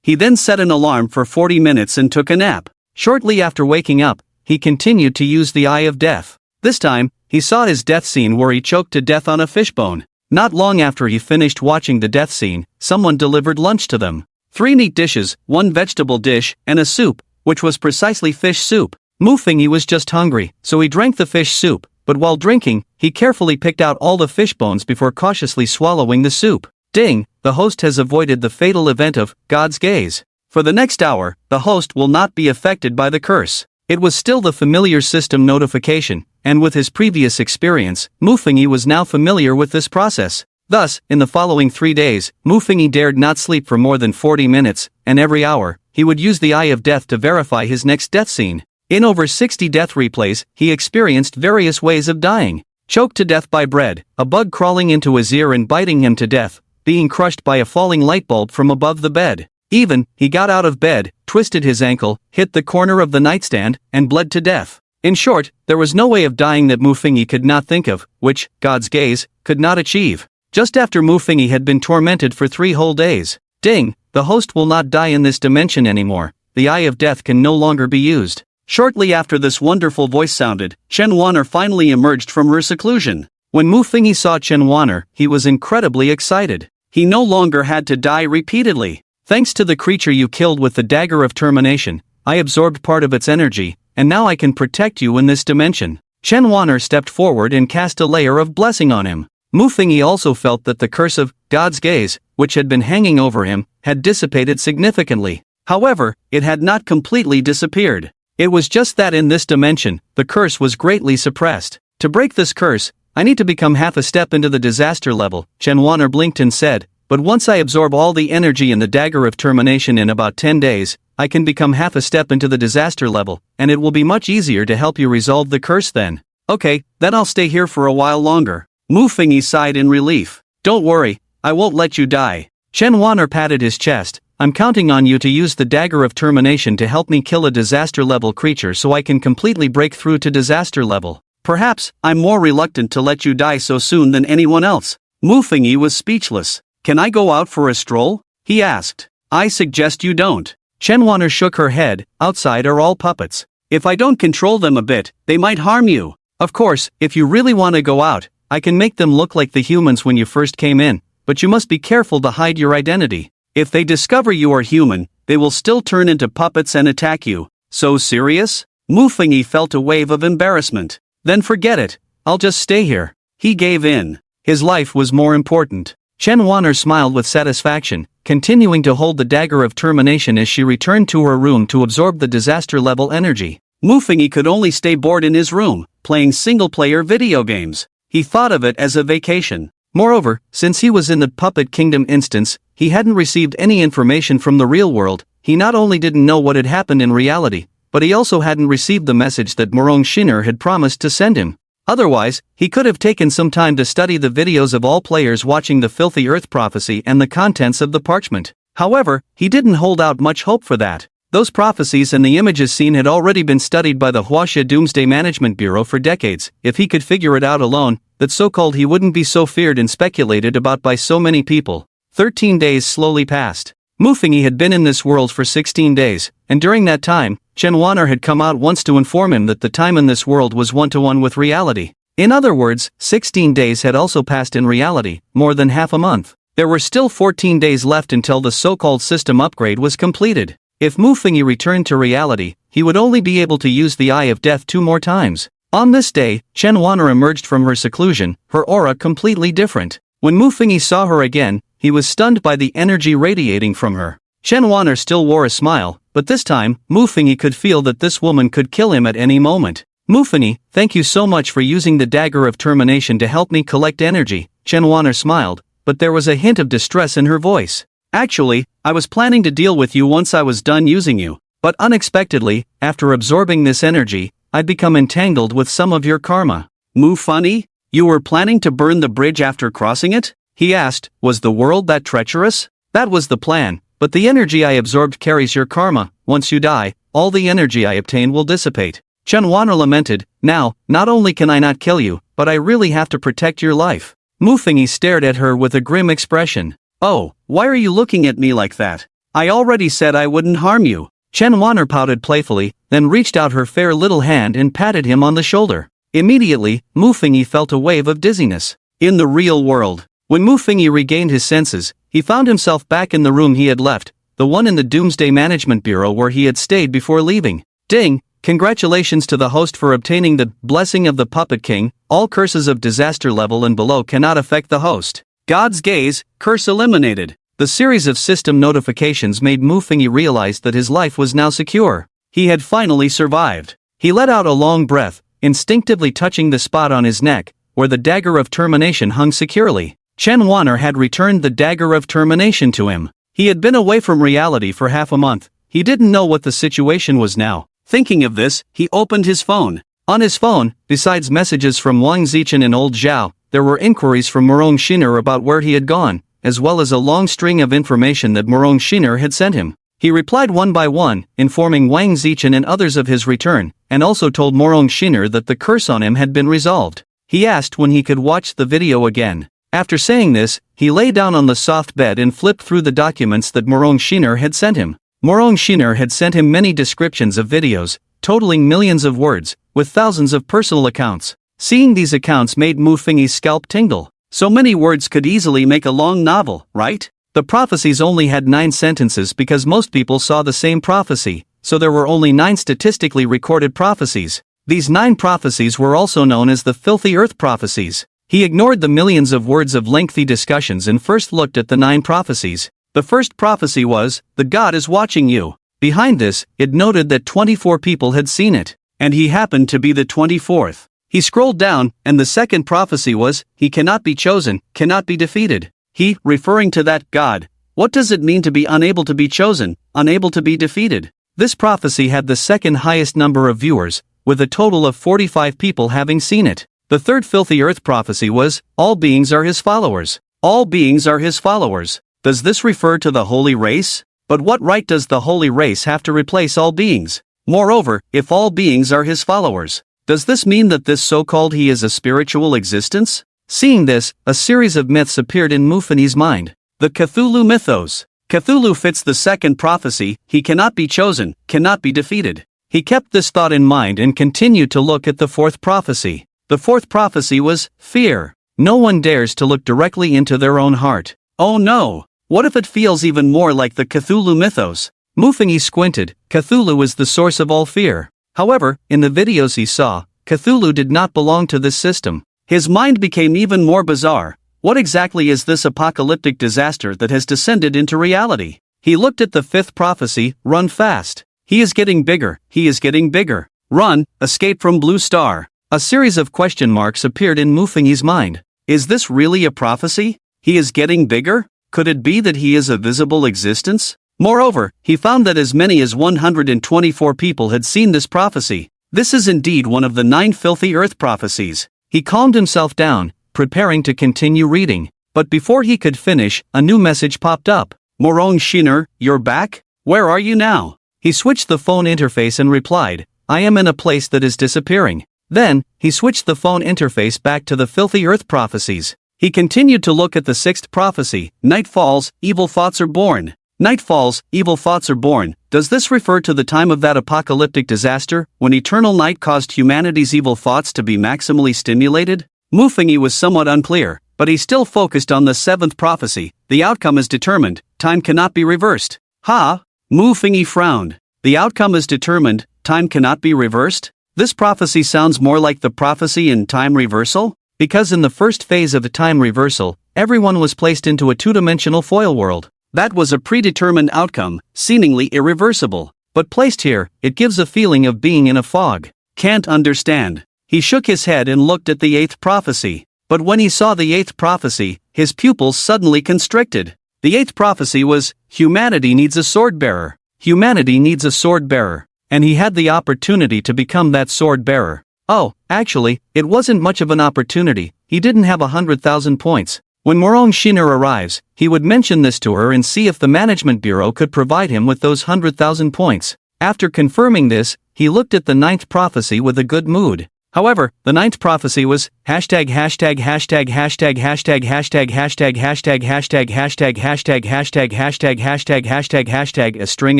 He then set an alarm for 40 minutes and took a nap. Shortly after waking up, he continued to use the Eye of Death. This time, he saw his death scene where he choked to death on a fishbone. Not long after he finished watching the death scene, someone delivered lunch to them. 3 neat dishes, 1 vegetable dish, and a soup, which was precisely fish soup. Mufengi was just hungry, so he drank the fish soup, but while drinking, he carefully picked out all the fish bones before cautiously swallowing the soup. Ding, the host has avoided the fatal event of God's gaze. For the next hour, the host will not be affected by the curse. It was still the familiar system notification, and with his previous experience, Mufengi was now familiar with this process. Thus, in the following 3 days, Mufengi dared not sleep for more than 40 minutes, and every hour, he would use the Eye of Death to verify his next death scene. In over 60 death replays, he experienced various ways of dying. Choked to death by bread, a bug crawling into his ear and biting him to death, being crushed by a falling light bulb from above the bed. Even, he got out of bed, twisted his ankle, hit the corner of the nightstand, and bled to death. In short, there was no way of dying that Mufengi could not think of, which, God's gaze, could not achieve. Just after Mufengi had been tormented for 3 whole days. Ding, the host will not die in this dimension anymore. The Eye of Death can no longer be used. Shortly after this wonderful voice sounded, Chen Wanner finally emerged from her seclusion. When Mufengi saw Chen Wanner, he was incredibly excited. He no longer had to die repeatedly. Thanks to the creature you killed with the dagger of termination, I absorbed part of its energy, and now I can protect you in this dimension. Chen Wanner stepped forward and cast a layer of blessing on him. Mufengi also felt that the curse of God's gaze, which had been hanging over him, had dissipated significantly. However, it had not completely disappeared. It was just that in this dimension, the curse was greatly suppressed. To break this curse, I need to become half a step into the disaster level, Chen Wanner blinked and said, but once I absorb all the energy in the dagger of termination in about 10 days, I can become half a step into the disaster level, and it will be much easier to help you resolve the curse then. Okay, then I'll stay here for a while longer. Mu Fingyi sighed in relief. Don't worry, I won't let you die. Chen Wanner patted his chest. I'm counting on you to use the dagger of termination to help me kill a disaster level creature so I can completely break through to disaster level. Perhaps, I'm more reluctant to let you die so soon than anyone else. Mu Fingyi was speechless. Can I go out for a stroll? He asked. I suggest you don't. Chen Wanner shook her head. Outside are all puppets. If I don't control them a bit, they might harm you. Of course, if you really want to go out, I can make them look like the humans when you first came in, but you must be careful to hide your identity. If they discover you are human, they will still turn into puppets and attack you. So serious? Mu Fingyi felt a wave of embarrassment. Then forget it, I'll just stay here. He gave in. His life was more important. Chen Wanner smiled with satisfaction, continuing to hold the dagger of termination as she returned to her room to absorb the disaster-level energy. Mu Fingyi could only stay bored in his room, playing single-player video games. He thought of it as a vacation. Moreover, since he was in the Puppet Kingdom instance, he hadn't received any information from the real world. He not only didn't know what had happened in reality, but he also hadn't received the message that Morong Shinner had promised to send him. Otherwise, he could have taken some time to study the videos of all players watching the Filthy Earth prophecy and the contents of the parchment. However, he didn't hold out much hope for that. Those prophecies and the images seen had already been studied by the Huaxia Doomsday Management Bureau for decades. If he could figure it out alone, that so-called he wouldn't be so feared and speculated about by so many people. 13 days slowly passed. Mu Fingyi had been in this world for 16 days, and during that time, Chen Wanner had come out once to inform him that the time in this world was one-to-one with reality. In other words, 16 days had also passed in reality, more than half a month. There were still 14 days left until the so-called system upgrade was completed. If Mu Fingyi returned to reality, he would only be able to use the Eye of Death 2 more times. On this day, Chen Wanner emerged from her seclusion, her aura completely different. When Mu Fingyi saw her again, he was stunned by the energy radiating from her. Chen Wanner still wore a smile, but this time, Mu Fingyi could feel that this woman could kill him at any moment. Mu Fingyi, thank you so much for using the dagger of termination to help me collect energy. Chen Wanner smiled, but there was a hint of distress in her voice. Actually, I was planning to deal with you once I was done using you, but unexpectedly, after absorbing this energy, I'd become entangled with some of your karma. Mu Fingyi, you were planning to burn the bridge after crossing it? He asked. Was the world that treacherous? That was the plan, but the energy I absorbed carries your karma. Once you die, all the energy I obtain will dissipate. Chen Wanner lamented. Now, not only can I not kill you, but I really have to protect your life. Mu Fingyi stared at her with a grim expression. Oh, why are you looking at me like that? I already said I wouldn't harm you. Chen Wanner pouted playfully, then reached out her fair little hand and patted him on the shoulder. Immediately, Mu Fingyi felt a wave of dizziness. In the real world, when Mu Fingyi regained his senses, he found himself back in the room he had left, the one in the Doomsday Management Bureau where he had stayed before leaving. Ding! Congratulations to the host for obtaining the blessing of the Puppet King. All curses of disaster level and below cannot affect the host. God's gaze, curse eliminated. The series of system notifications made Mu Fingyi realize that his life was now secure. He had finally survived. He let out a long breath, instinctively touching the spot on his neck, where the dagger of termination hung securely. Chen Wanner had returned the dagger of termination to him. He had been away from reality for half a month. He didn't know what the situation was now. Thinking of this, he opened his phone. On his phone, besides messages from Wang Zichen and Old Zhao, there were inquiries from Morong Shinner about where he had gone, as well as a long string of information that Morong Shinner had sent him. He replied one by one, informing Wang Zichen and others of his return, and also told Morong Shinner that the curse on him had been resolved. He asked when he could watch the video again. After saying this, he lay down on the soft bed and flipped through the documents that Morong Shinner had sent him. Morong Shinner had sent him many descriptions of videos, totaling millions of words, with thousands of personal accounts. Seeing these accounts made Mu Fingyi's scalp tingle. So many words could easily make a long novel, right? The prophecies only had 9 sentences because most people saw the same prophecy, so there were only 9 statistically recorded prophecies. These 9 prophecies were also known as the Filthy Earth prophecies. He ignored the millions of words of lengthy discussions and first looked at the 9 prophecies. The first prophecy was, "The God is watching you." Behind this, it noted that 24 people had seen it, and he happened to be the 24th. He scrolled down, and the second prophecy was, he cannot be chosen, cannot be defeated. He, referring to that God. What does it mean to be unable to be chosen, unable to be defeated? This prophecy had the second highest number of viewers, with a total of 45 people having seen it. The third filthy earth prophecy was, all beings are his followers. All beings are his followers. Does this refer to the holy race? But what right does the holy race have to replace all beings? Moreover, if all beings are his followers, does this mean that this so-called he is a spiritual existence? Seeing this, a series of myths appeared in Mufini's mind. The Cthulhu mythos. Cthulhu fits the second prophecy, he cannot be chosen, cannot be defeated. He kept this thought in mind and continued to look at the fourth prophecy. The fourth prophecy was, fear. No one dares to look directly into their own heart. Oh no! What if it feels even more like the Cthulhu mythos? Mufini squinted. Cthulhu is the source of all fear. However, in the videos he saw, Cthulhu did not belong to this system. His mind became even more bizarre. What exactly is this apocalyptic disaster that has descended into reality? He looked at the fifth prophecy, run fast. He is getting bigger, he is getting bigger. Run, escape from Blue Star. A series of question marks appeared in Mufini's mind. Is this really a prophecy? He is getting bigger? Could it be that he is a visible existence? Moreover, he found that as many as 124 people had seen this prophecy. This is indeed one of the 9 filthy earth prophecies. He calmed himself down, preparing to continue reading. But before he could finish, a new message popped up. Morong Shiner, you're back? Where are you now? He switched the phone interface and replied, I am in a place that is disappearing. Then, he switched the phone interface back to the filthy earth prophecies. He continued to look at the sixth prophecy, night falls, evil thoughts are born. Night falls, evil thoughts are born. Does this refer to the time of that apocalyptic disaster, when eternal night caused humanity's evil thoughts to be maximally stimulated? Mufini was somewhat unclear, but he still focused on the seventh prophecy, the outcome is determined, time cannot be reversed. Ha! Mufini frowned. The outcome is determined, time cannot be reversed? This prophecy sounds more like the prophecy in time reversal? Because in the first phase of the time reversal, everyone was placed into a two-dimensional foil world. That was a predetermined outcome, seemingly irreversible. But placed here, it gives a feeling of being in a fog. Can't understand. He shook his head and looked at the eighth prophecy. But when he saw the eighth prophecy, his pupils suddenly constricted. The eighth prophecy was, humanity needs a sword bearer. Humanity needs a sword bearer. And he had the opportunity to become that sword bearer. Oh, actually, it wasn't much of an opportunity, he didn't have 100,000 points. When Morong Shiner arrives, he would mention this to her and see if the management bureau could provide him with those 100,000 points. After confirming this, he looked at the ninth prophecy with a good mood. However, the ninth prophecy was, hashtag hashtag hashtag hashtag hashtag hashtag hashtag hashtag hashtag hashtag hashtag hashtag hashtag hashtag hashtag hashtag a string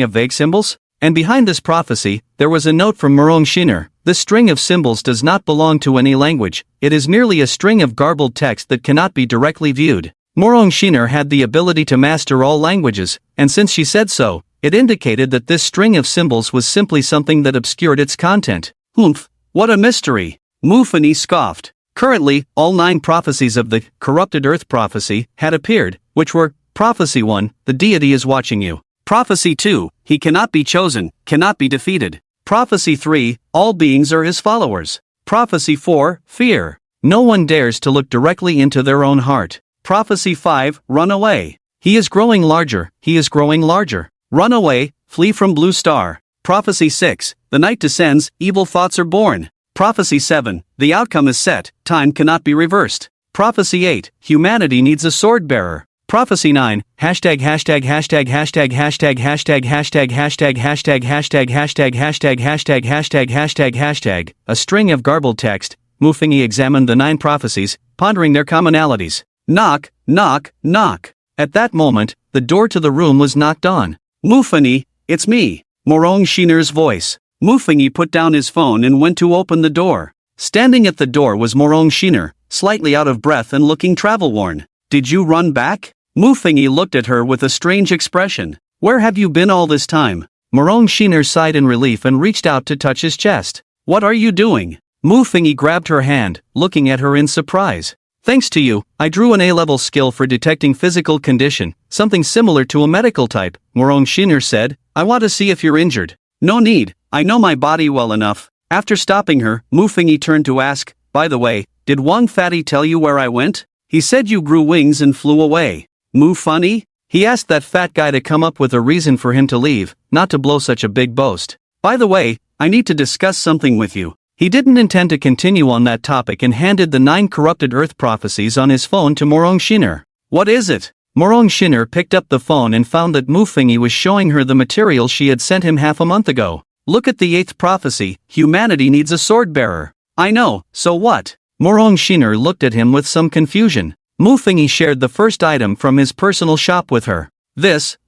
of vague symbols? And behind this prophecy, there was a note from Morong Shiner. This string of symbols does not belong to any language, it is merely a string of garbled text that cannot be directly viewed. Morong Shiner had the ability to master all languages, and since she said so, it indicated that this string of symbols was simply something that obscured its content. Humph, what a mystery! Mufini scoffed. Currently, all 9 prophecies of the corrupted earth prophecy had appeared, which were, Prophecy 1, the deity is watching you. Prophecy 2, he cannot be chosen, cannot be defeated. Prophecy 3, all beings are his followers. Prophecy 4, fear. No one dares to look directly into their own heart. Prophecy 5, run away. He is growing larger, he is growing larger. Run away, flee from Blue Star. Prophecy 6, the night descends, evil thoughts are born. Prophecy 7, the outcome is set, time cannot be reversed. Prophecy 8, humanity needs a sword bearer. Prophecy 9, hashtag hashtag hashtag hashtag hashtag hashtag hashtag hashtag hashtag hashtag hashtag hashtag hashtag hashtag hashtag hashtag a string of garbled text. Mufini examined the 9 prophecies, pondering their commonalities. Knock, knock, knock. At that moment, the door to the room was knocked on. Mufini, it's me. Morong Shiner's voice. Mufini put down his phone and went to open the door. Standing at the door was Morong Shiner, slightly out of breath and looking travel-worn. Did you run back? Mufini looked at her with a strange expression. Where have you been all this time? Morong Shiner sighed in relief and reached out to touch his chest. What are you doing? Mufini grabbed her hand, looking at her in surprise. Thanks to you, I drew an A-level skill for detecting physical condition, something similar to a medical type, Morong Shiner said. I want to see if you're injured. No need, I know my body well enough. After stopping her, Mu Fingyi turned to ask, by the way, did Wang Fatty tell you where I went? He said you grew wings and flew away. Mu funny? He asked that fat guy to come up with a reason for him to leave, not to blow such a big boast. By the way, I need to discuss something with you. He didn't intend to continue on that topic and handed the 9 corrupted earth prophecies on his phone to Morong Shinner. What is it? Morong Shinner picked up the phone and found that Mu Fingyi was showing her the material she had sent him half a month ago. Look at the 8th prophecy, humanity needs a sword bearer. I know, so what? Morong Shinner looked at him with some confusion. Mu Fingyi shared the first item from his personal shop with her. This.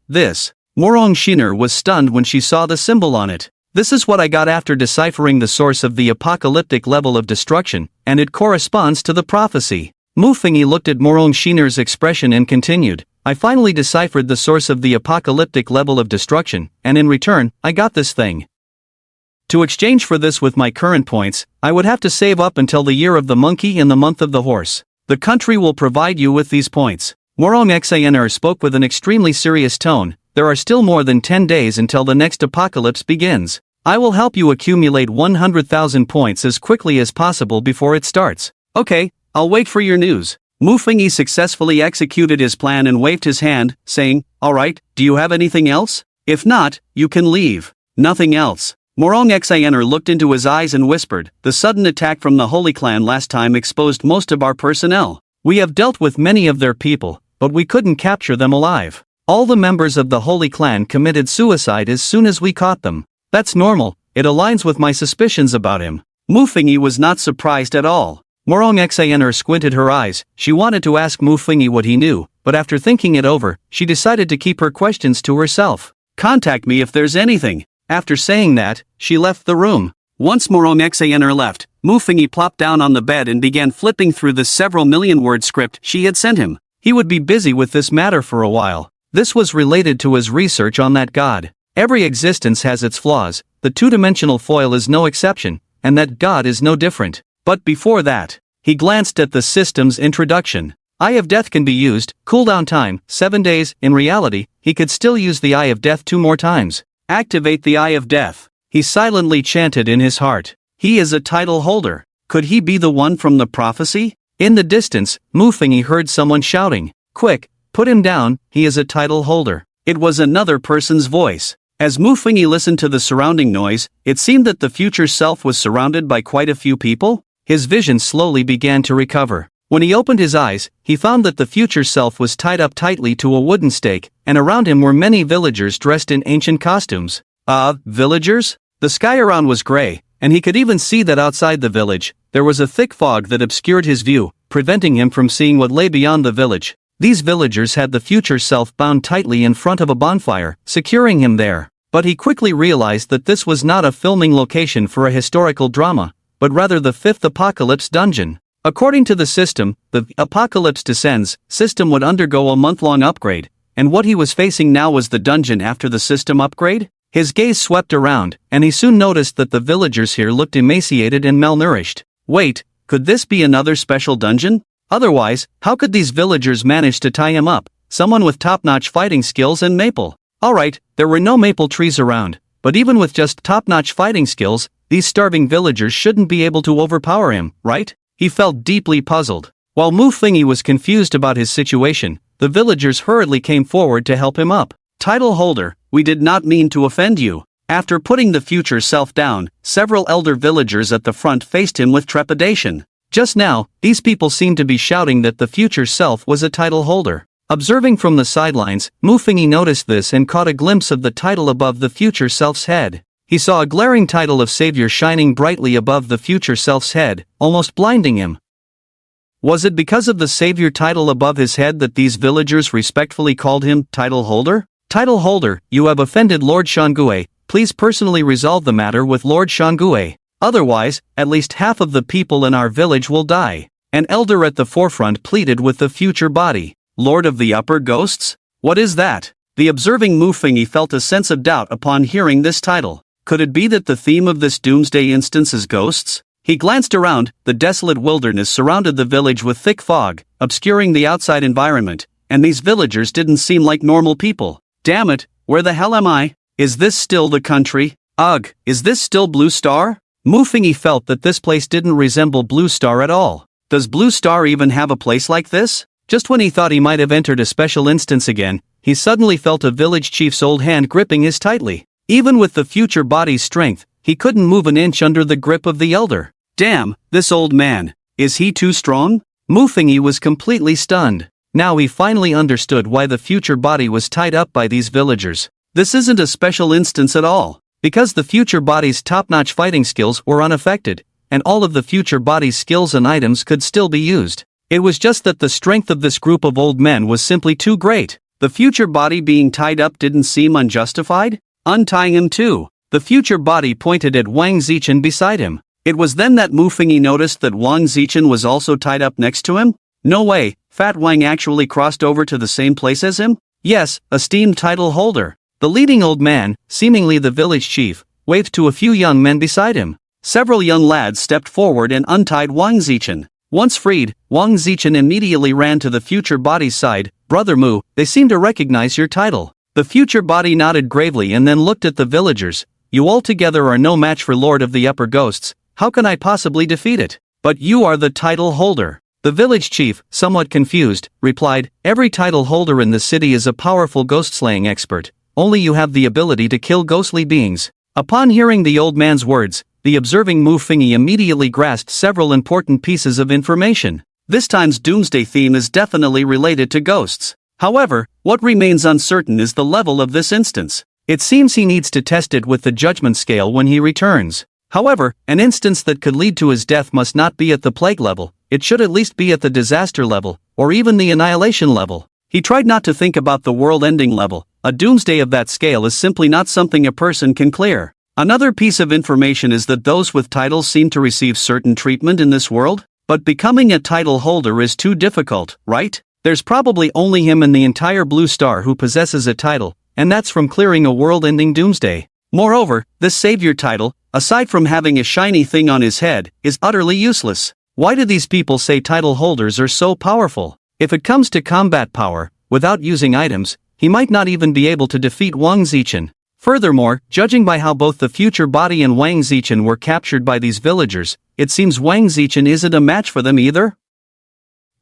Morong Shinner was stunned when she saw the symbol on it. This is what I got after deciphering the source of the apocalyptic level of destruction, and it corresponds to the prophecy. Mu Fingyi looked at Morong Shinner's expression and continued, I finally deciphered the source of the apocalyptic level of destruction, and in return, I got this thing. To exchange for this with my current points, I would have to save up until the year of the monkey and the month of the horse. The country will provide you with these points. Morong Xanr spoke with an extremely serious tone. There are still more than 10 days until the next apocalypse begins. I will help you accumulate 100,000 points as quickly as possible before it starts. Okay, I'll wait for your news. Mu Fingyi successfully executed his plan and waved his hand, saying, alright, do you have anything else? If not, you can leave. Nothing else. Morong Xanr looked into his eyes and whispered, the sudden attack from the Holy Clan last time exposed most of our personnel. We have dealt with many of their people, but we couldn't capture them alive. All the members of the Holy Clan committed suicide as soon as we caught them. That's normal, it aligns with my suspicions about him. Mu Fingyi was not surprised at all. Morong Xanr squinted her eyes. She wanted to ask Mu Fingyi what he knew, but after thinking it over, she decided to keep her questions to herself. Contact me if there's anything. After saying that, she left the room. Once Morong Xanr left, Mu Fingyi plopped down on the bed and began flipping through the several million-word script she had sent him. He would be busy with this matter for a while. This was related to his research on that god. Every existence has its flaws, the two-dimensional foil is no exception, and that god is no different. But before that, he glanced at the system's introduction. Eye of Death can be used, cooldown time, 7 days. In reality, he could still use the Eye of Death 2 more times. Activate the Eye of Death. He silently chanted in his heart. He is a title holder. Could he be the one from the prophecy? In the distance, Mu Fingyi heard someone shouting, quick, put him down, he is a title holder. It was another person's voice. As Mu Fingyi listened to the surrounding noise, it seemed that the future self was surrounded by quite a few people. His vision slowly began to recover. When he opened his eyes, he found that the future self was tied up tightly to a wooden stake, and around him were many villagers dressed in ancient costumes. Villagers? The sky around was gray, and he could even see that outside the village, there was a thick fog that obscured his view, preventing him from seeing what lay beyond the village. These villagers had the future self bound tightly in front of a bonfire, securing him there. But he quickly realized that this was not a filming location for a historical drama, but rather the 5th Apocalypse dungeon. According to the system, the Apocalypse Descends system would undergo a month-long upgrade, and what he was facing now was the dungeon after the system upgrade? His gaze swept around, and he soon noticed that the villagers here looked emaciated and malnourished. Wait, could this be another special dungeon? Otherwise, how could these villagers manage to tie him up? Someone with top-notch fighting skills and maple. Alright, there were no maple trees around, but even with just top-notch fighting skills, these starving villagers shouldn't be able to overpower him, right? He felt deeply puzzled. While Mu Fingyi was confused about his situation, the villagers hurriedly came forward to help him up. Title holder, we did not mean to offend you. After putting the future self down, several elder villagers at the front faced him with trepidation. Just now, these people seemed to be shouting that the future self was a title holder. Observing from the sidelines, Mu Fingyi noticed this and caught a glimpse of the title above the future self's head. He saw a glaring title of Savior shining brightly above the future self's head, almost blinding him. Was it because of the Savior title above his head that these villagers respectfully called him title holder? Title holder, you have offended Lord Shangue. Please personally resolve the matter with Lord Shangue. Otherwise, at least half of the people in our village will die. An elder at the forefront pleaded with the future body. Lord of the Upper Ghosts? What is that? The observing Mu Fingyi felt a sense of doubt upon hearing this title. Could it be that the theme of this Doomsday instance is ghosts? He glanced around. The desolate wilderness surrounded the village with thick fog, obscuring the outside environment, and these villagers didn't seem like normal people. Damn it, where the hell am I? Is this still the country? Ugh, is this still Blue Star? Muffingy felt that this place didn't resemble Blue Star at all. Does Blue Star even have a place like this? Just when he thought he might have entered a special instance again, he suddenly felt a village chief's old hand gripping his tightly. Even with the future body's strength, he couldn't move an inch under the grip of the elder. Damn, this old man. Is he too strong? Muffingy was completely stunned. Now he finally understood why the future body was tied up by these villagers. This isn't a special instance at all, because the future body's top-notch fighting skills were unaffected, and all of the future body's skills and items could still be used. It was just that the strength of this group of old men was simply too great. The future body being tied up didn't seem unjustified? Untying him too. The future body pointed at Wang Zichen beside him. It was then that Muffingy noticed that Wang Zichen was also tied up next to him? No way, Fat Wang actually crossed over to the same place as him? Yes, esteemed title holder. The leading old man, seemingly the village chief, waved to a few young men beside him. Several young lads stepped forward and untied Wang Zichen. Once freed, Wang Zichen immediately ran to the future body's side. Brother Mu, they seem to recognize your title. The future body nodded gravely and then looked at the villagers. You altogether are no match for Lord of the Upper Ghosts. How can I possibly defeat it? But you are the title holder. The village chief, somewhat confused, replied, every title holder in the city is a powerful ghost-slaying expert. Only you have the ability to kill ghostly beings. Upon hearing the old man's words, the observing Muffingy immediately grasped several important pieces of information. This time's Doomsday theme is definitely related to ghosts. However, what remains uncertain is the level of this instance. It seems he needs to test it with the judgment scale when he returns. However, an instance that could lead to his death must not be at the plague level, it should at least be at the disaster level, or even the annihilation level. He tried not to think about the world-ending level. A doomsday of that scale is simply not something a person can clear. Another piece of information is that those with titles seem to receive certain treatment in this world, but becoming a title holder is too difficult, right? There's probably only him in the entire Blue Star who possesses a title, and that's from clearing a world-ending doomsday. Moreover, this savior title, aside from having a shiny thing on his head, is utterly useless. Why do these people say title holders are so powerful? If it comes to combat power, without using items, he might not even be able to defeat Wang Zichen. Furthermore, judging by how both the future body and Wang Zichen were captured by these villagers, it seems Wang Zichen isn't a match for them either.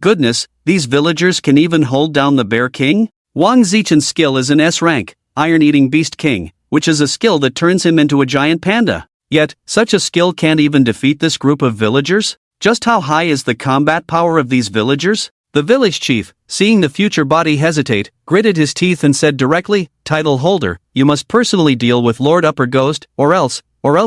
Goodness, these villagers can even hold down the Bear King? Wang Zichen's skill is an S rank, Iron-Eating Beast King, which is a skill that turns him into a giant panda. Yet, such a skill can't even defeat this group of villagers? Just how high is the combat power of these villagers? The village chief, seeing the future body hesitate, gritted his teeth and said directly, title holder, you must personally deal with Lord Upper Ghost, or else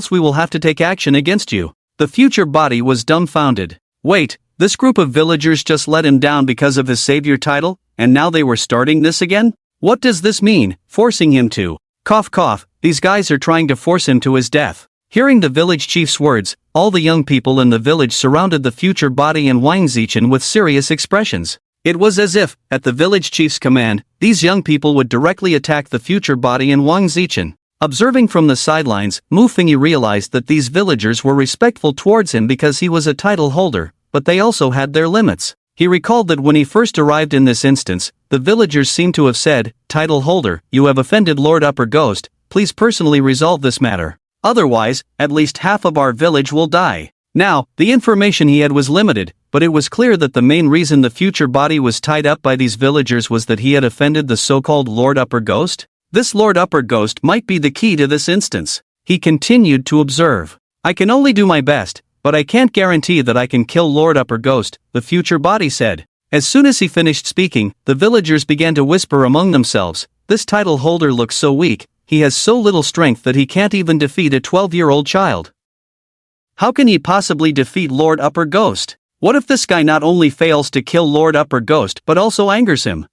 we will have to take action against you. The future body was dumbfounded. Wait, this group of villagers just let him down because of his savior title, and now they were starting this again? What does this mean, forcing him to? Cough cough, these guys are trying to force him to his death. Hearing the village chief's words, all the young people in the village surrounded the future body and Wang Zichen with serious expressions. It was as if, at the village chief's command, these young people would directly attack the future body and Wang Zichen. Observing from the sidelines, Muffingy realized that these villagers were respectful towards him because he was a title holder, but they also had their limits. He recalled that when he first arrived in this instance, the villagers seemed to have said, title holder, you have offended Lord Upper Ghost, please personally resolve this matter. Otherwise, at least half of our village will die. Now, the information he had was limited, but it was clear that the main reason the future body was tied up by these villagers was that he had offended the so-called Lord Upper Ghost. This Lord Upper Ghost might be the key to this instance. He continued to observe. I can only do my best, but I can't guarantee that I can kill Lord Upper Ghost, the future body said. As soon as he finished speaking, the villagers began to whisper among themselves, this title holder looks so weak. He has so little strength that he can't even defeat a 12-year-old child. How can he possibly defeat Lord Upper Ghost? What if this guy not only fails to kill Lord Upper Ghost but also angers him?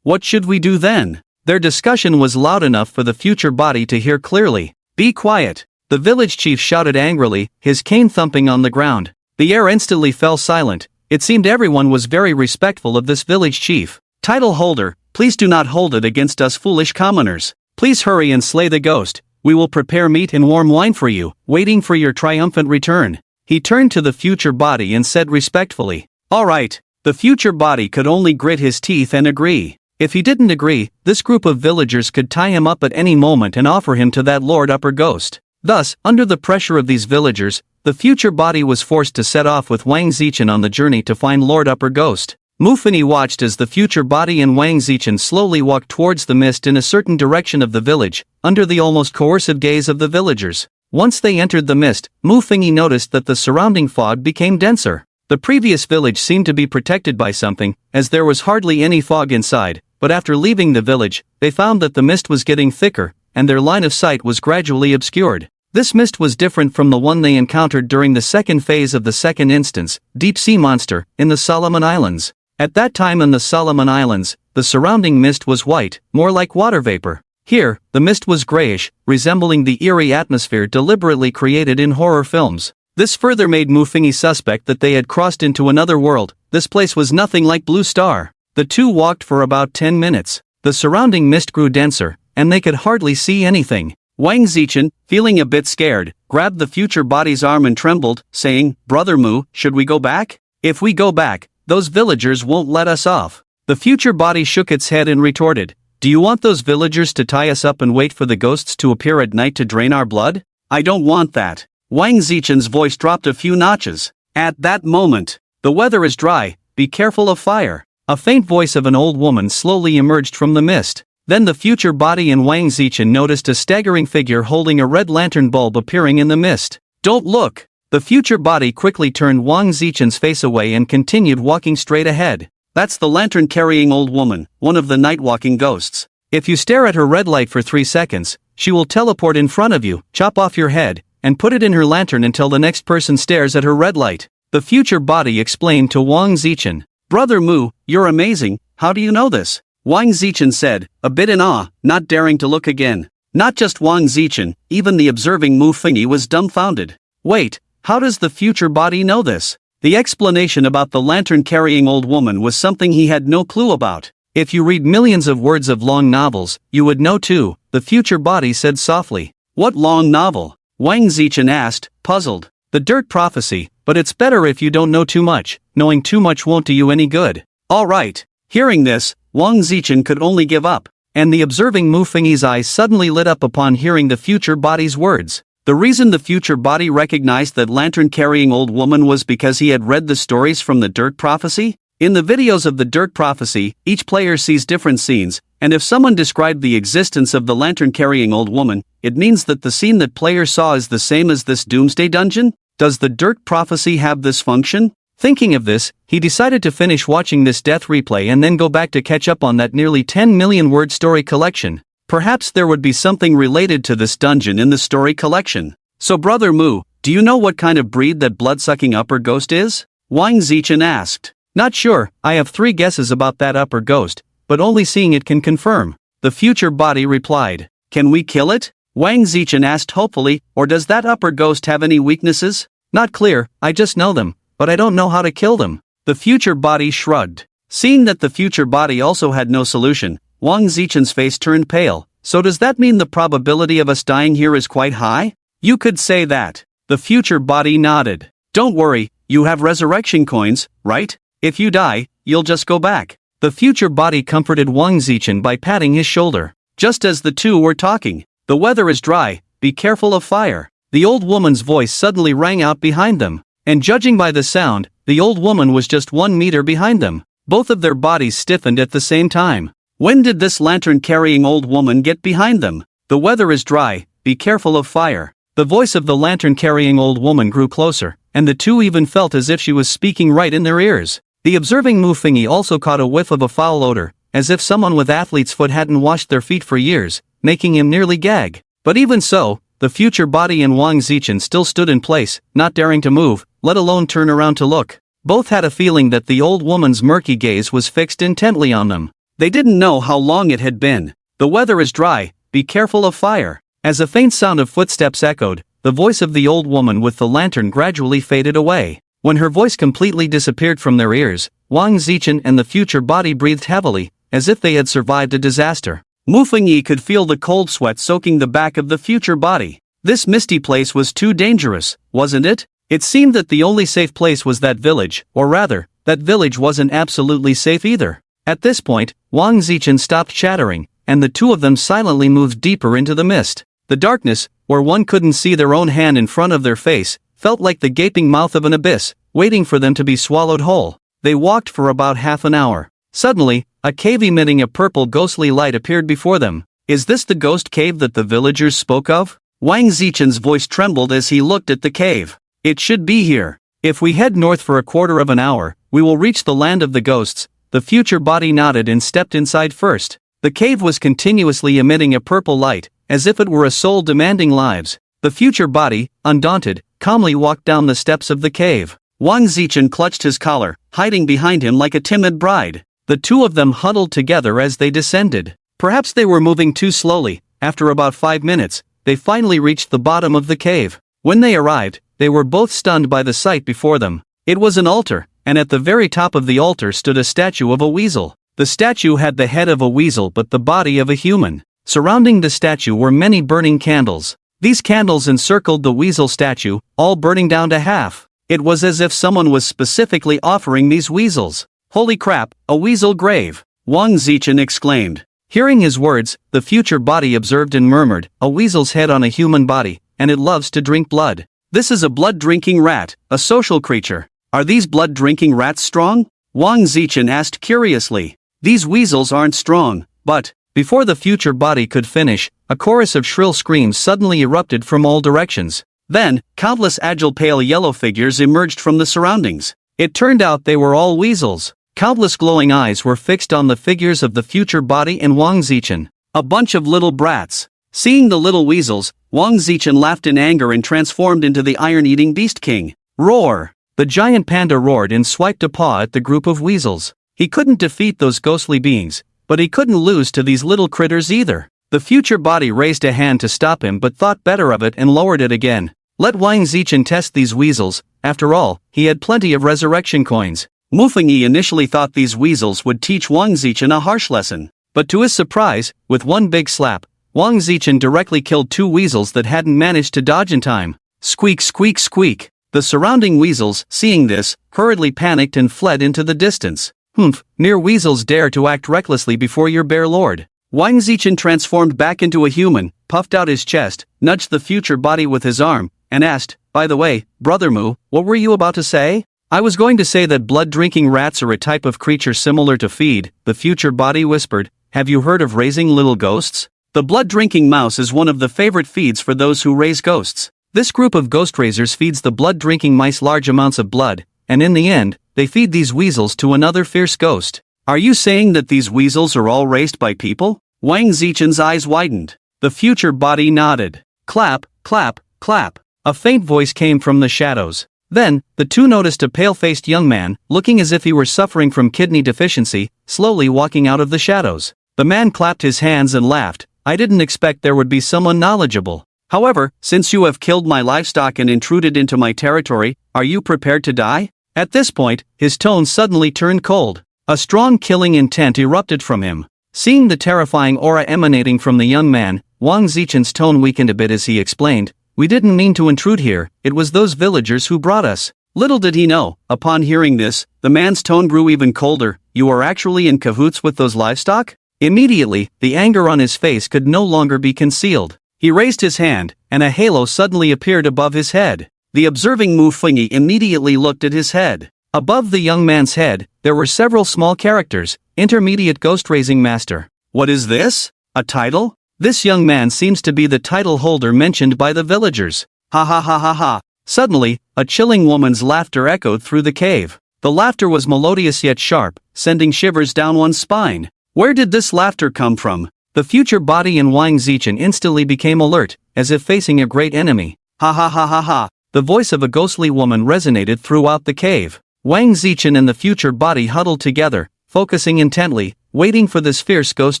What should we do then? Their discussion was loud enough for the future body to hear clearly. Be quiet! The village chief shouted angrily, his cane thumping on the ground. The air instantly fell silent. It seemed everyone was very respectful of this village chief. Title holder, please do not hold it against us foolish commoners. Please hurry and slay the ghost. We will prepare meat and warm wine for you, waiting for your triumphant return. He turned to the future body and said respectfully, all right. The future body could only grit his teeth and agree. If he didn't agree, this group of villagers could tie him up at any moment and offer him to that Lord Upper Ghost. Thus, under the pressure of these villagers, the future body was forced to set off with Wang Zichen on the journey to find Lord Upper Ghost. Mufini watched as the future body and Wang Zichen slowly walked towards the mist in a certain direction of the village, under the almost coercive gaze of the villagers. Once they entered the mist, Mufini noticed that the surrounding fog became denser. The previous village seemed to be protected by something, as there was hardly any fog inside, but after leaving the village, they found that the mist was getting thicker, and their line of sight was gradually obscured. This mist was different from the one they encountered during the second phase of the second instance, Deep Sea Monster, in the Solomon Islands. At that time in the Solomon Islands, the surrounding mist was white, more like water vapor. Here, the mist was grayish, resembling the eerie atmosphere deliberately created in horror films. This further made Mufini suspect that they had crossed into another world. This place was nothing like Blue Star. The two walked for about 10 minutes. The surrounding mist grew denser, and they could hardly see anything. Wang Zichen, feeling a bit scared, grabbed the future body's arm and trembled, saying, "Brother Mu, should we go back? If we go back, those villagers won't let us off." The future body shook its head and retorted, "Do you want those villagers to tie us up and wait for the ghosts to appear at night to drain our blood? I don't want that." Wang Zichen's voice dropped a few notches. At that moment, "The weather is dry, be careful of fire." A faint voice of an old woman slowly emerged from the mist. Then the future body and Wang Zichen noticed a staggering figure holding a red lantern bulb appearing in the mist. "Don't look!" The future body quickly turned Wang Zichen's face away and continued walking straight ahead. "That's the lantern-carrying old woman, one of the night-walking ghosts. If you stare at her red light for 3 seconds, she will teleport in front of you, chop off your head, and put it in her lantern until the next person stares at her red light," the future body explained to Wang Zichen. "Brother Mu, you're amazing, how do you know this?" Wang Zichen said, a bit in awe, not daring to look again. Not just Wang Zichen, even the observing Mufini was dumbfounded. Wait, how does the future body know this? The explanation about the lantern-carrying old woman was something he had no clue about. "If you read millions of words of long novels, you would know too," the future body said softly. "What long novel?" Wang Zichen asked, puzzled. "The Dirt Prophecy, but it's better if you don't know too much. Knowing too much won't do you any good." "All right." Hearing this, Wang Zichen could only give up, and the observing Mufini's eyes suddenly lit up upon hearing the future body's words. The reason the future body recognized that lantern-carrying old woman was because he had read the stories from the Dirt Prophecy. In the videos of the Dirt Prophecy, each player sees different scenes, and if someone described the existence of the lantern-carrying old woman, it means that the scene that player saw is the same as this Doomsday dungeon? Does the Dirt Prophecy have this function? Thinking of this, he decided to finish watching this death replay and then go back to catch up on that nearly 10 million word story collection. Perhaps there would be something related to this dungeon in the story collection. "So Brother Mu, do you know what kind of breed that blood-sucking upper ghost is?" Wang Zichen asked. "Not sure, I have 3 guesses about that upper ghost, but only seeing it can confirm," the future body replied. "Can we kill it?" Wang Zichen asked hopefully, "Or does that upper ghost have any weaknesses?" "Not clear, I just know them, but I don't know how to kill them," the future body shrugged. Seeing that the future body also had no solution, Wang Zichen's face turned pale. "So does that mean the probability of us dying here is quite high?" "You could say that," the future body nodded. "Don't worry, you have resurrection coins, right? If you die, you'll just go back." The future body comforted Wang Zichen by patting his shoulder. Just as the two were talking, "The weather is dry, be careful of fire," the old woman's voice suddenly rang out behind them. And judging by the sound, the old woman was just 1 meter behind them. Both of their bodies stiffened at the same time. When did this lantern-carrying old woman get behind them? "The weather is dry, be careful of fire." The voice of the lantern-carrying old woman grew closer, and the two even felt as if she was speaking right in their ears. The observing Mufini also caught a whiff of a foul odor, as if someone with athlete's foot hadn't washed their feet for years, making him nearly gag. But even so, the future body and Wang Zichen still stood in place, not daring to move, let alone turn around to look. Both had a feeling that the old woman's murky gaze was fixed intently on them. They didn't know how long it had been. "The weather is dry, be careful of fire." As a faint sound of footsteps echoed, the voice of the old woman with the lantern gradually faded away. When her voice completely disappeared from their ears, Wang Zichen and the future body breathed heavily, as if they had survived a disaster. Mufingyi could feel the cold sweat soaking the back of the future body. This misty place was too dangerous, wasn't it? It seemed that the only safe place was that village, or rather, that village wasn't absolutely safe either. At this point, Wang Zichen stopped chattering, and the two of them silently moved deeper into the mist. The darkness, where one couldn't see their own hand in front of their face, felt like the gaping mouth of an abyss, waiting for them to be swallowed whole. They walked for about half an hour. Suddenly, a cave emitting a purple ghostly light appeared before them. Is this the ghost cave that the villagers spoke of? Wang Zichen's voice trembled as he looked at the cave. It should be here. If we head north for a quarter of an hour, we will reach the land of the ghosts. The future body nodded and stepped inside first. The cave was continuously emitting a purple light, as if it were a soul demanding lives. The future body, undaunted, calmly walked down the steps of the cave. Wang Zichen clutched his collar, hiding behind him like a timid bride. The two of them huddled together as they descended. Perhaps they were moving too slowly. After about 5 minutes, they finally reached the bottom of the cave. When they arrived, they were both stunned by the sight before them. It was an altar, and at the very top of the altar stood a statue of a weasel. The statue had the head of a weasel but the body of a human. Surrounding the statue were many burning candles. These candles encircled the weasel statue, all burning down to half. It was as if someone was specifically offering these weasels. Holy crap, a weasel grave! Wang Zichen exclaimed. Hearing his words, the future body observed and murmured, a weasel's head on a human body, and it loves to drink blood. This is a blood-drinking rat, a social creature. Are these blood-drinking rats strong? Wang Zichen asked curiously. These weasels aren't strong, but... Before the future body could finish, a chorus of shrill screams suddenly erupted from all directions. Then, countless agile pale yellow figures emerged from the surroundings. It turned out they were all weasels. Countless glowing eyes were fixed on the figures of the future body and Wang Zichen. A bunch of little brats. Seeing the little weasels, Wang Zichen laughed in anger and transformed into the iron-eating beast king. Roar! The giant panda roared and swiped a paw at the group of weasels. He couldn't defeat those ghostly beings, but he couldn't lose to these little critters either. The future body raised a hand to stop him but thought better of it and lowered it again. Let Wang Zichen test these weasels. After all, he had plenty of resurrection coins. Mufengi initially thought these weasels would teach Wang Zichen a harsh lesson. But to his surprise, with one big slap, Wang Zichen directly killed two weasels that hadn't managed to dodge in time. Squeak, squeak, squeak. The surrounding weasels, seeing this, hurriedly panicked and fled into the distance. Humph, mere weasels dare to act recklessly before your bear lord. Wang Zichen transformed back into a human, puffed out his chest, nudged the future body with his arm, and asked, by the way, Brother Mu, what were you about to say? I was going to say that blood-drinking rats are a type of creature similar to feed, the future body whispered. Have you heard of raising little ghosts? The blood-drinking mouse is one of the favorite feeds for those who raise ghosts. This group of ghost raisers feeds the blood-drinking mice large amounts of blood, and in the end, they feed these weasels to another fierce ghost. Are you saying that these weasels are all raised by people? Wang Zichen's eyes widened. The future body nodded. Clap, clap, clap. A faint voice came from the shadows. Then, the two noticed a pale-faced young man, looking as if he were suffering from kidney deficiency, slowly walking out of the shadows. The man clapped his hands and laughed. I didn't expect there would be someone knowledgeable. However, since you have killed my livestock and intruded into my territory, are you prepared to die? At this point, his tone suddenly turned cold. A strong killing intent erupted from him. Seeing the terrifying aura emanating from the young man, Wang Zichen's tone weakened a bit as he explained, we didn't mean to intrude here, it was those villagers who brought us. Little did he know, upon hearing this, the man's tone grew even colder. You are actually in cahoots with those livestock? Immediately, the anger on his face could no longer be concealed. He raised his hand, and a halo suddenly appeared above his head. The observing Mu Fengyi immediately looked at his head. Above the young man's head, there were several small characters, Intermediate Ghost Raising Master. What is this? A title? This young man seems to be the title holder mentioned by the villagers. Ha ha ha ha ha. Suddenly, a chilling woman's laughter echoed through the cave. The laughter was melodious yet sharp, sending shivers down one's spine. Where did this laughter come from? The future body in Wang Zichen instantly became alert, as if facing a great enemy. Ha ha ha ha ha. The voice of a ghostly woman resonated throughout the cave. Wang Zichen and the future body huddled together, focusing intently, waiting for this fierce ghost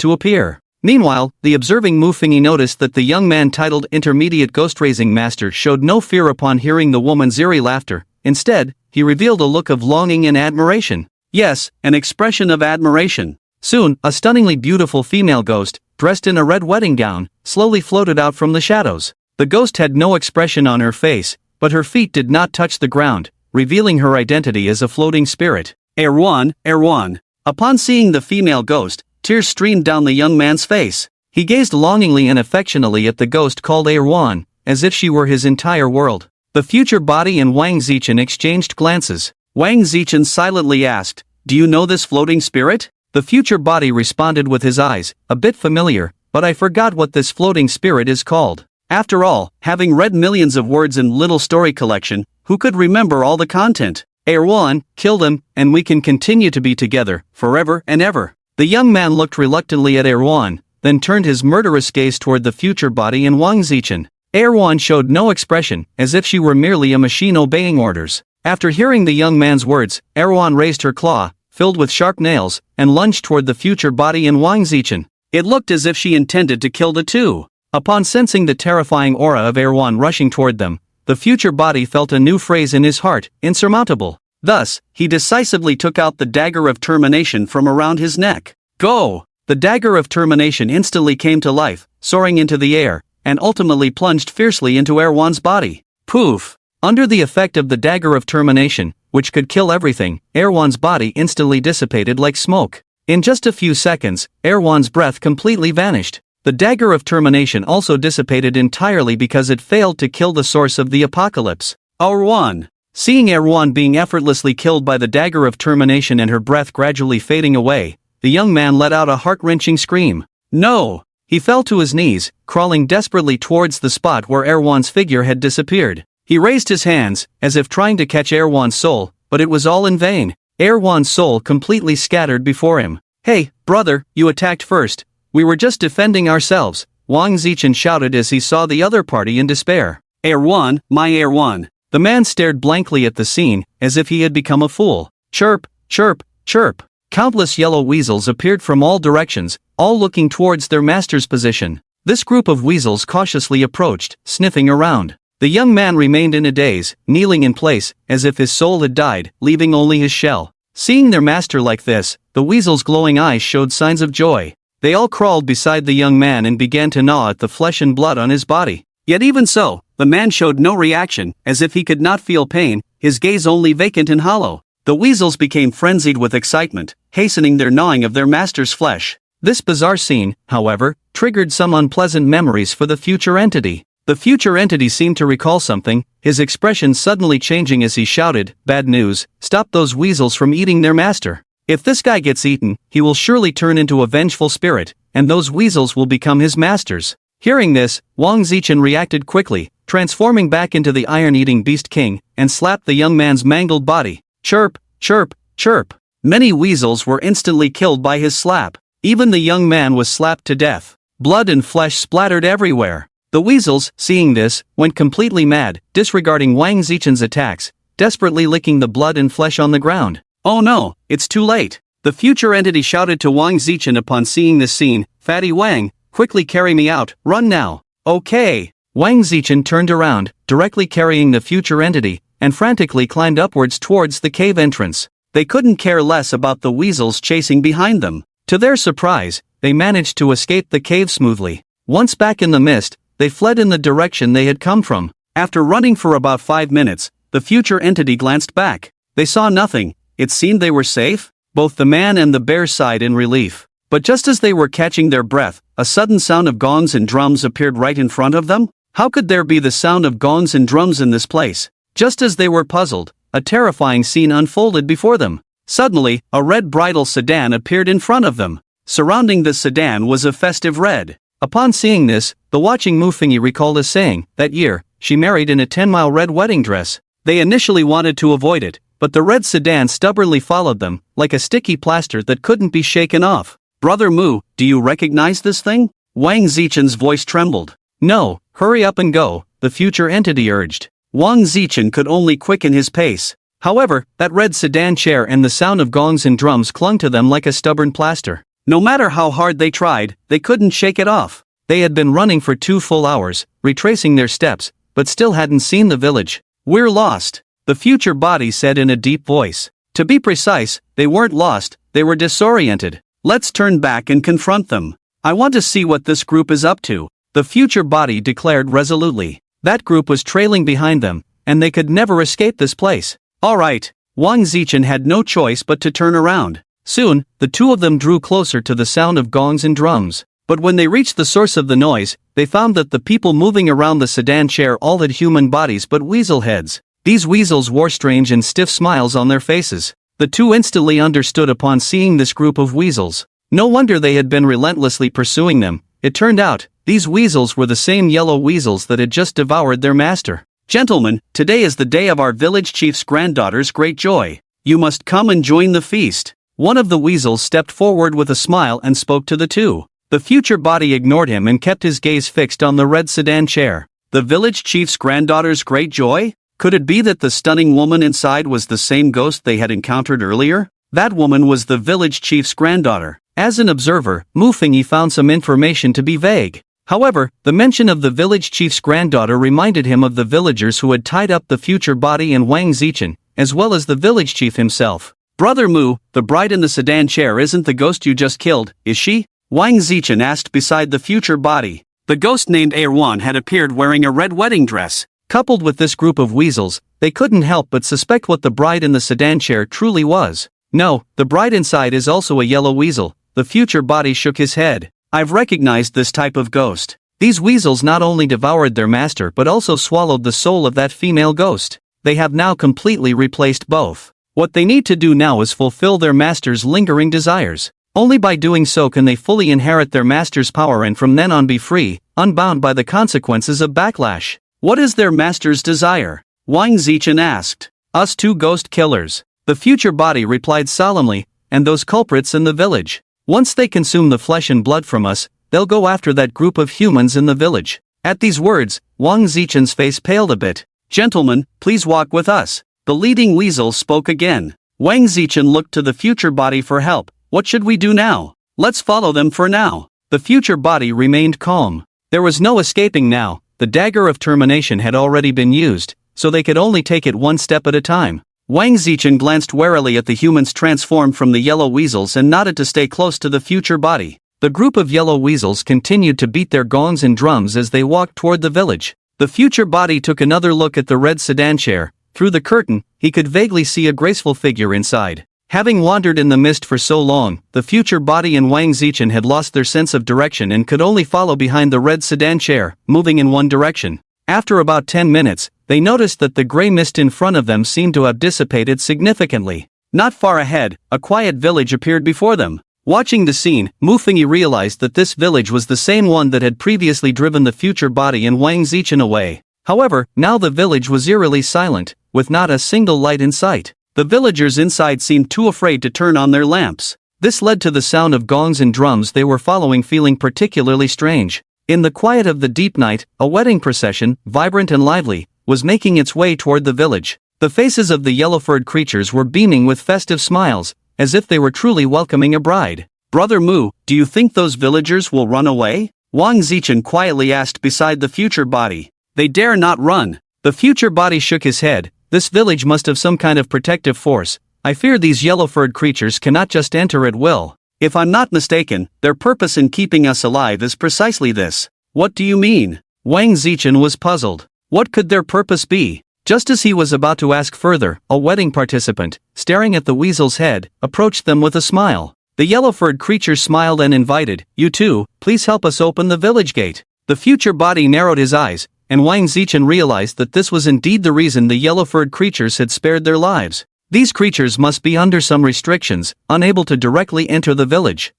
to appear. Meanwhile, the observing Mu Fengyi noticed that the young man titled Intermediate Ghost Raising Master showed no fear upon hearing the woman's eerie laughter. Instead, he revealed a look of longing and admiration. Yes, an expression of admiration. Soon, a stunningly beautiful female ghost, dressed in a red wedding gown, slowly floated out from the shadows. The ghost had no expression on her face, but her feet did not touch the ground, revealing her identity as a floating spirit. Erwan, Erwan. Upon seeing the female ghost, tears streamed down the young man's face. He gazed longingly and affectionately at the ghost called Erwan, as if she were his entire world. The future body and Wang Zichen exchanged glances. Wang Zichen silently asked, "Do you know this floating spirit?" The future body responded with his eyes, "A bit familiar, but I forgot what this floating spirit is called." After all, having read millions of words in Little Story Collection, who could remember all the content? Erwan, killed him, and we can continue to be together, forever and ever. The young man looked reluctantly at Erwan, then turned his murderous gaze toward the future body and Wang Zichen. Erwan showed no expression, as if she were merely a machine obeying orders. After hearing the young man's words, Erwan raised her claw, filled with sharp nails, and lunged toward the future body and Wang Zichen. It looked as if she intended to kill the two. Upon sensing the terrifying aura of Erwan rushing toward them, the future body felt a new phrase in his heart, insurmountable. Thus, he decisively took out the dagger of termination from around his neck. Go! The dagger of termination instantly came to life, soaring into the air, and ultimately plunged fiercely into Erwan's body. Poof! Under the effect of the dagger of termination, which could kill everything, Erwan's body instantly dissipated like smoke. In just a few seconds, Erwan's breath completely vanished. The dagger of termination also dissipated entirely because it failed to kill the source of the apocalypse. Erwan! Seeing Erwan being effortlessly killed by the dagger of termination and her breath gradually fading away, the young man let out a heart-wrenching scream. No! He fell to his knees, crawling desperately towards the spot where Erwan's figure had disappeared. He raised his hands, as if trying to catch Erwan's soul, but it was all in vain. Erwan's soul completely scattered before him. "Hey, brother, you attacked first. We were just defending ourselves," Wang Zichen shouted as he saw the other party in despair. "Erwan, my Erwan." The man stared blankly at the scene, as if he had become a fool. Chirp, chirp, chirp. Countless yellow weasels appeared from all directions, all looking towards their master's position. This group of weasels cautiously approached, sniffing around. The young man remained in a daze, kneeling in place, as if his soul had died, leaving only his shell. Seeing their master like this, the weasels' glowing eyes showed signs of joy. They all crawled beside the young man and began to gnaw at the flesh and blood on his body. Yet even so, the man showed no reaction, as if he could not feel pain, his gaze only vacant and hollow. The weasels became frenzied with excitement, hastening their gnawing of their master's flesh. This bizarre scene, however, triggered some unpleasant memories for the future entity. The future entity seemed to recall something, his expression suddenly changing as he shouted, "Bad news, stop those weasels from eating their master. If this guy gets eaten, he will surely turn into a vengeful spirit, and those weasels will become his masters." Hearing this, Wang Zichen reacted quickly, transforming back into the iron-eating beast king, and slapped the young man's mangled body. Chirp, chirp, chirp. Many weasels were instantly killed by his slap. Even the young man was slapped to death. Blood and flesh splattered everywhere. The weasels, seeing this, went completely mad, disregarding Wang Zichen's attacks, desperately licking the blood and flesh on the ground. "Oh no, it's too late." The future entity shouted to Wang Zichen upon seeing this scene, "Fatty Wang, quickly carry me out, run now." "Okay." Wang Zichen turned around, directly carrying the future entity, and frantically climbed upwards towards the cave entrance. They couldn't care less about the weasels chasing behind them. To their surprise, they managed to escape the cave smoothly. Once back in the mist, they fled in the direction they had come from. After running for about 5 minutes, the future entity glanced back. They saw nothing. It seemed they were safe. Both the man and the bear sighed in relief. But just as they were catching their breath, a sudden sound of gongs and drums appeared right in front of them. How could there be the sound of gongs and drums in this place? Just as they were puzzled, a terrifying scene unfolded before them. Suddenly, a red bridal sedan appeared in front of them. Surrounding the sedan was a festive red. Upon seeing this, the watching Mufingi recalled a saying. That year, she married in a 10-mile red wedding dress. They initially wanted to avoid it, but the red sedan stubbornly followed them, like a sticky plaster that couldn't be shaken off. "Brother Mu, do you recognize this thing?" Wang Zichen's voice trembled. "No, hurry up and go," the future entity urged. Wang Zichen could only quicken his pace. However, that red sedan chair and the sound of gongs and drums clung to them like a stubborn plaster. No matter how hard they tried, they couldn't shake it off. They had been running for 2 full hours, retracing their steps, but still hadn't seen the village. "We're lost," the future body said in a deep voice. To be precise, they weren't lost, they were disoriented. "Let's turn back and confront them. I want to see what this group is up to," the future body declared resolutely. That group was trailing behind them, and they could never escape this place. All right, Wang Zichen had no choice but to turn around. Soon, the two of them drew closer to the sound of gongs and drums. But when they reached the source of the noise, they found that the people moving around the sedan chair all had human bodies but weasel heads. These weasels wore strange and stiff smiles on their faces. The two instantly understood upon seeing this group of weasels. No wonder they had been relentlessly pursuing them. It turned out, these weasels were the same yellow weasels that had just devoured their master. "Gentlemen, today is the day of our village chief's granddaughter's great joy. You must come and join the feast." One of the weasels stepped forward with a smile and spoke to the two. The future body ignored him and kept his gaze fixed on the red sedan chair. The village chief's granddaughter's great joy? Could it be that the stunning woman inside was the same ghost they had encountered earlier? That woman was the village chief's granddaughter. As an observer, Mufengi found some information to be vague. However, the mention of the village chief's granddaughter reminded him of the villagers who had tied up the future body and Wang Zichen, as well as the village chief himself. "Brother Mu, the bride in the sedan chair isn't the ghost you just killed, is she?" Wang Zichen asked beside the future body. The ghost named Erwan had appeared wearing a red wedding dress. Coupled with this group of weasels, they couldn't help but suspect what the bride in the sedan chair truly was. "No, the bride inside is also a yellow weasel." The future body shook his head. "I've recognized this type of ghost. These weasels not only devoured their master but also swallowed the soul of that female ghost. They have now completely replaced both. What they need to do now is fulfill their master's lingering desires. Only by doing so can they fully inherit their master's power and from then on be free, unbound by the consequences of backlash." "What is their master's desire?" Wang Zichen asked. "Us two ghost killers," the future body replied solemnly, "and those culprits in the village. Once they consume the flesh and blood from us, they'll go after that group of humans in the village." At these words, Wang Zichen's face paled a bit. "Gentlemen, please walk with us." The leading weasel spoke again. Wang Zichen looked to the future body for help. "What should we do now?" "Let's follow them for now." The future body remained calm. There was no escaping now. The dagger of termination had already been used, so they could only take it one step at a time. Wang Zichen glanced warily at the humans transformed from the yellow weasels and nodded to stay close to the future body. The group of yellow weasels continued to beat their gongs and drums as they walked toward the village. The future body took another look at the red sedan chair. Through the curtain, he could vaguely see a graceful figure inside. Having wandered in the mist for so long, the future body and Wang Zichen had lost their sense of direction and could only follow behind the red sedan chair, moving in one direction. After about 10 minutes, they noticed that the gray mist in front of them seemed to have dissipated significantly. Not far ahead, a quiet village appeared before them. Watching the scene, Mufengi realized that this village was the same one that had previously driven the future body and Wang Zichen away. However, now the village was eerily silent, with not a single light in sight. The villagers inside seemed too afraid to turn on their lamps. This led to the sound of gongs and drums they were following feeling particularly strange. In the quiet of the deep night, a wedding procession, vibrant and lively, was making its way toward the village. The faces of the yellow-furred creatures were beaming with festive smiles, as if they were truly welcoming a bride. "Brother Mu, do you think those villagers will run away?" Wang Zichen quietly asked beside the future body. "They dare not run." The future body shook his head. "This village must have some kind of protective force. I fear these yellow-furred creatures cannot just enter at will. If I'm not mistaken, their purpose in keeping us alive is precisely this." "What do you mean?" Wang Zichen was puzzled. What could their purpose be? Just as he was about to ask further, a wedding participant, staring at the weasel's head, approached them with a smile. The yellow-furred creature smiled and invited, "You too, please help us open the village gate." The future body narrowed his eyes, and Wang Zichen realized that this was indeed the reason the yellow-furred creatures had spared their lives. These creatures must be under some restrictions, unable to directly enter the village.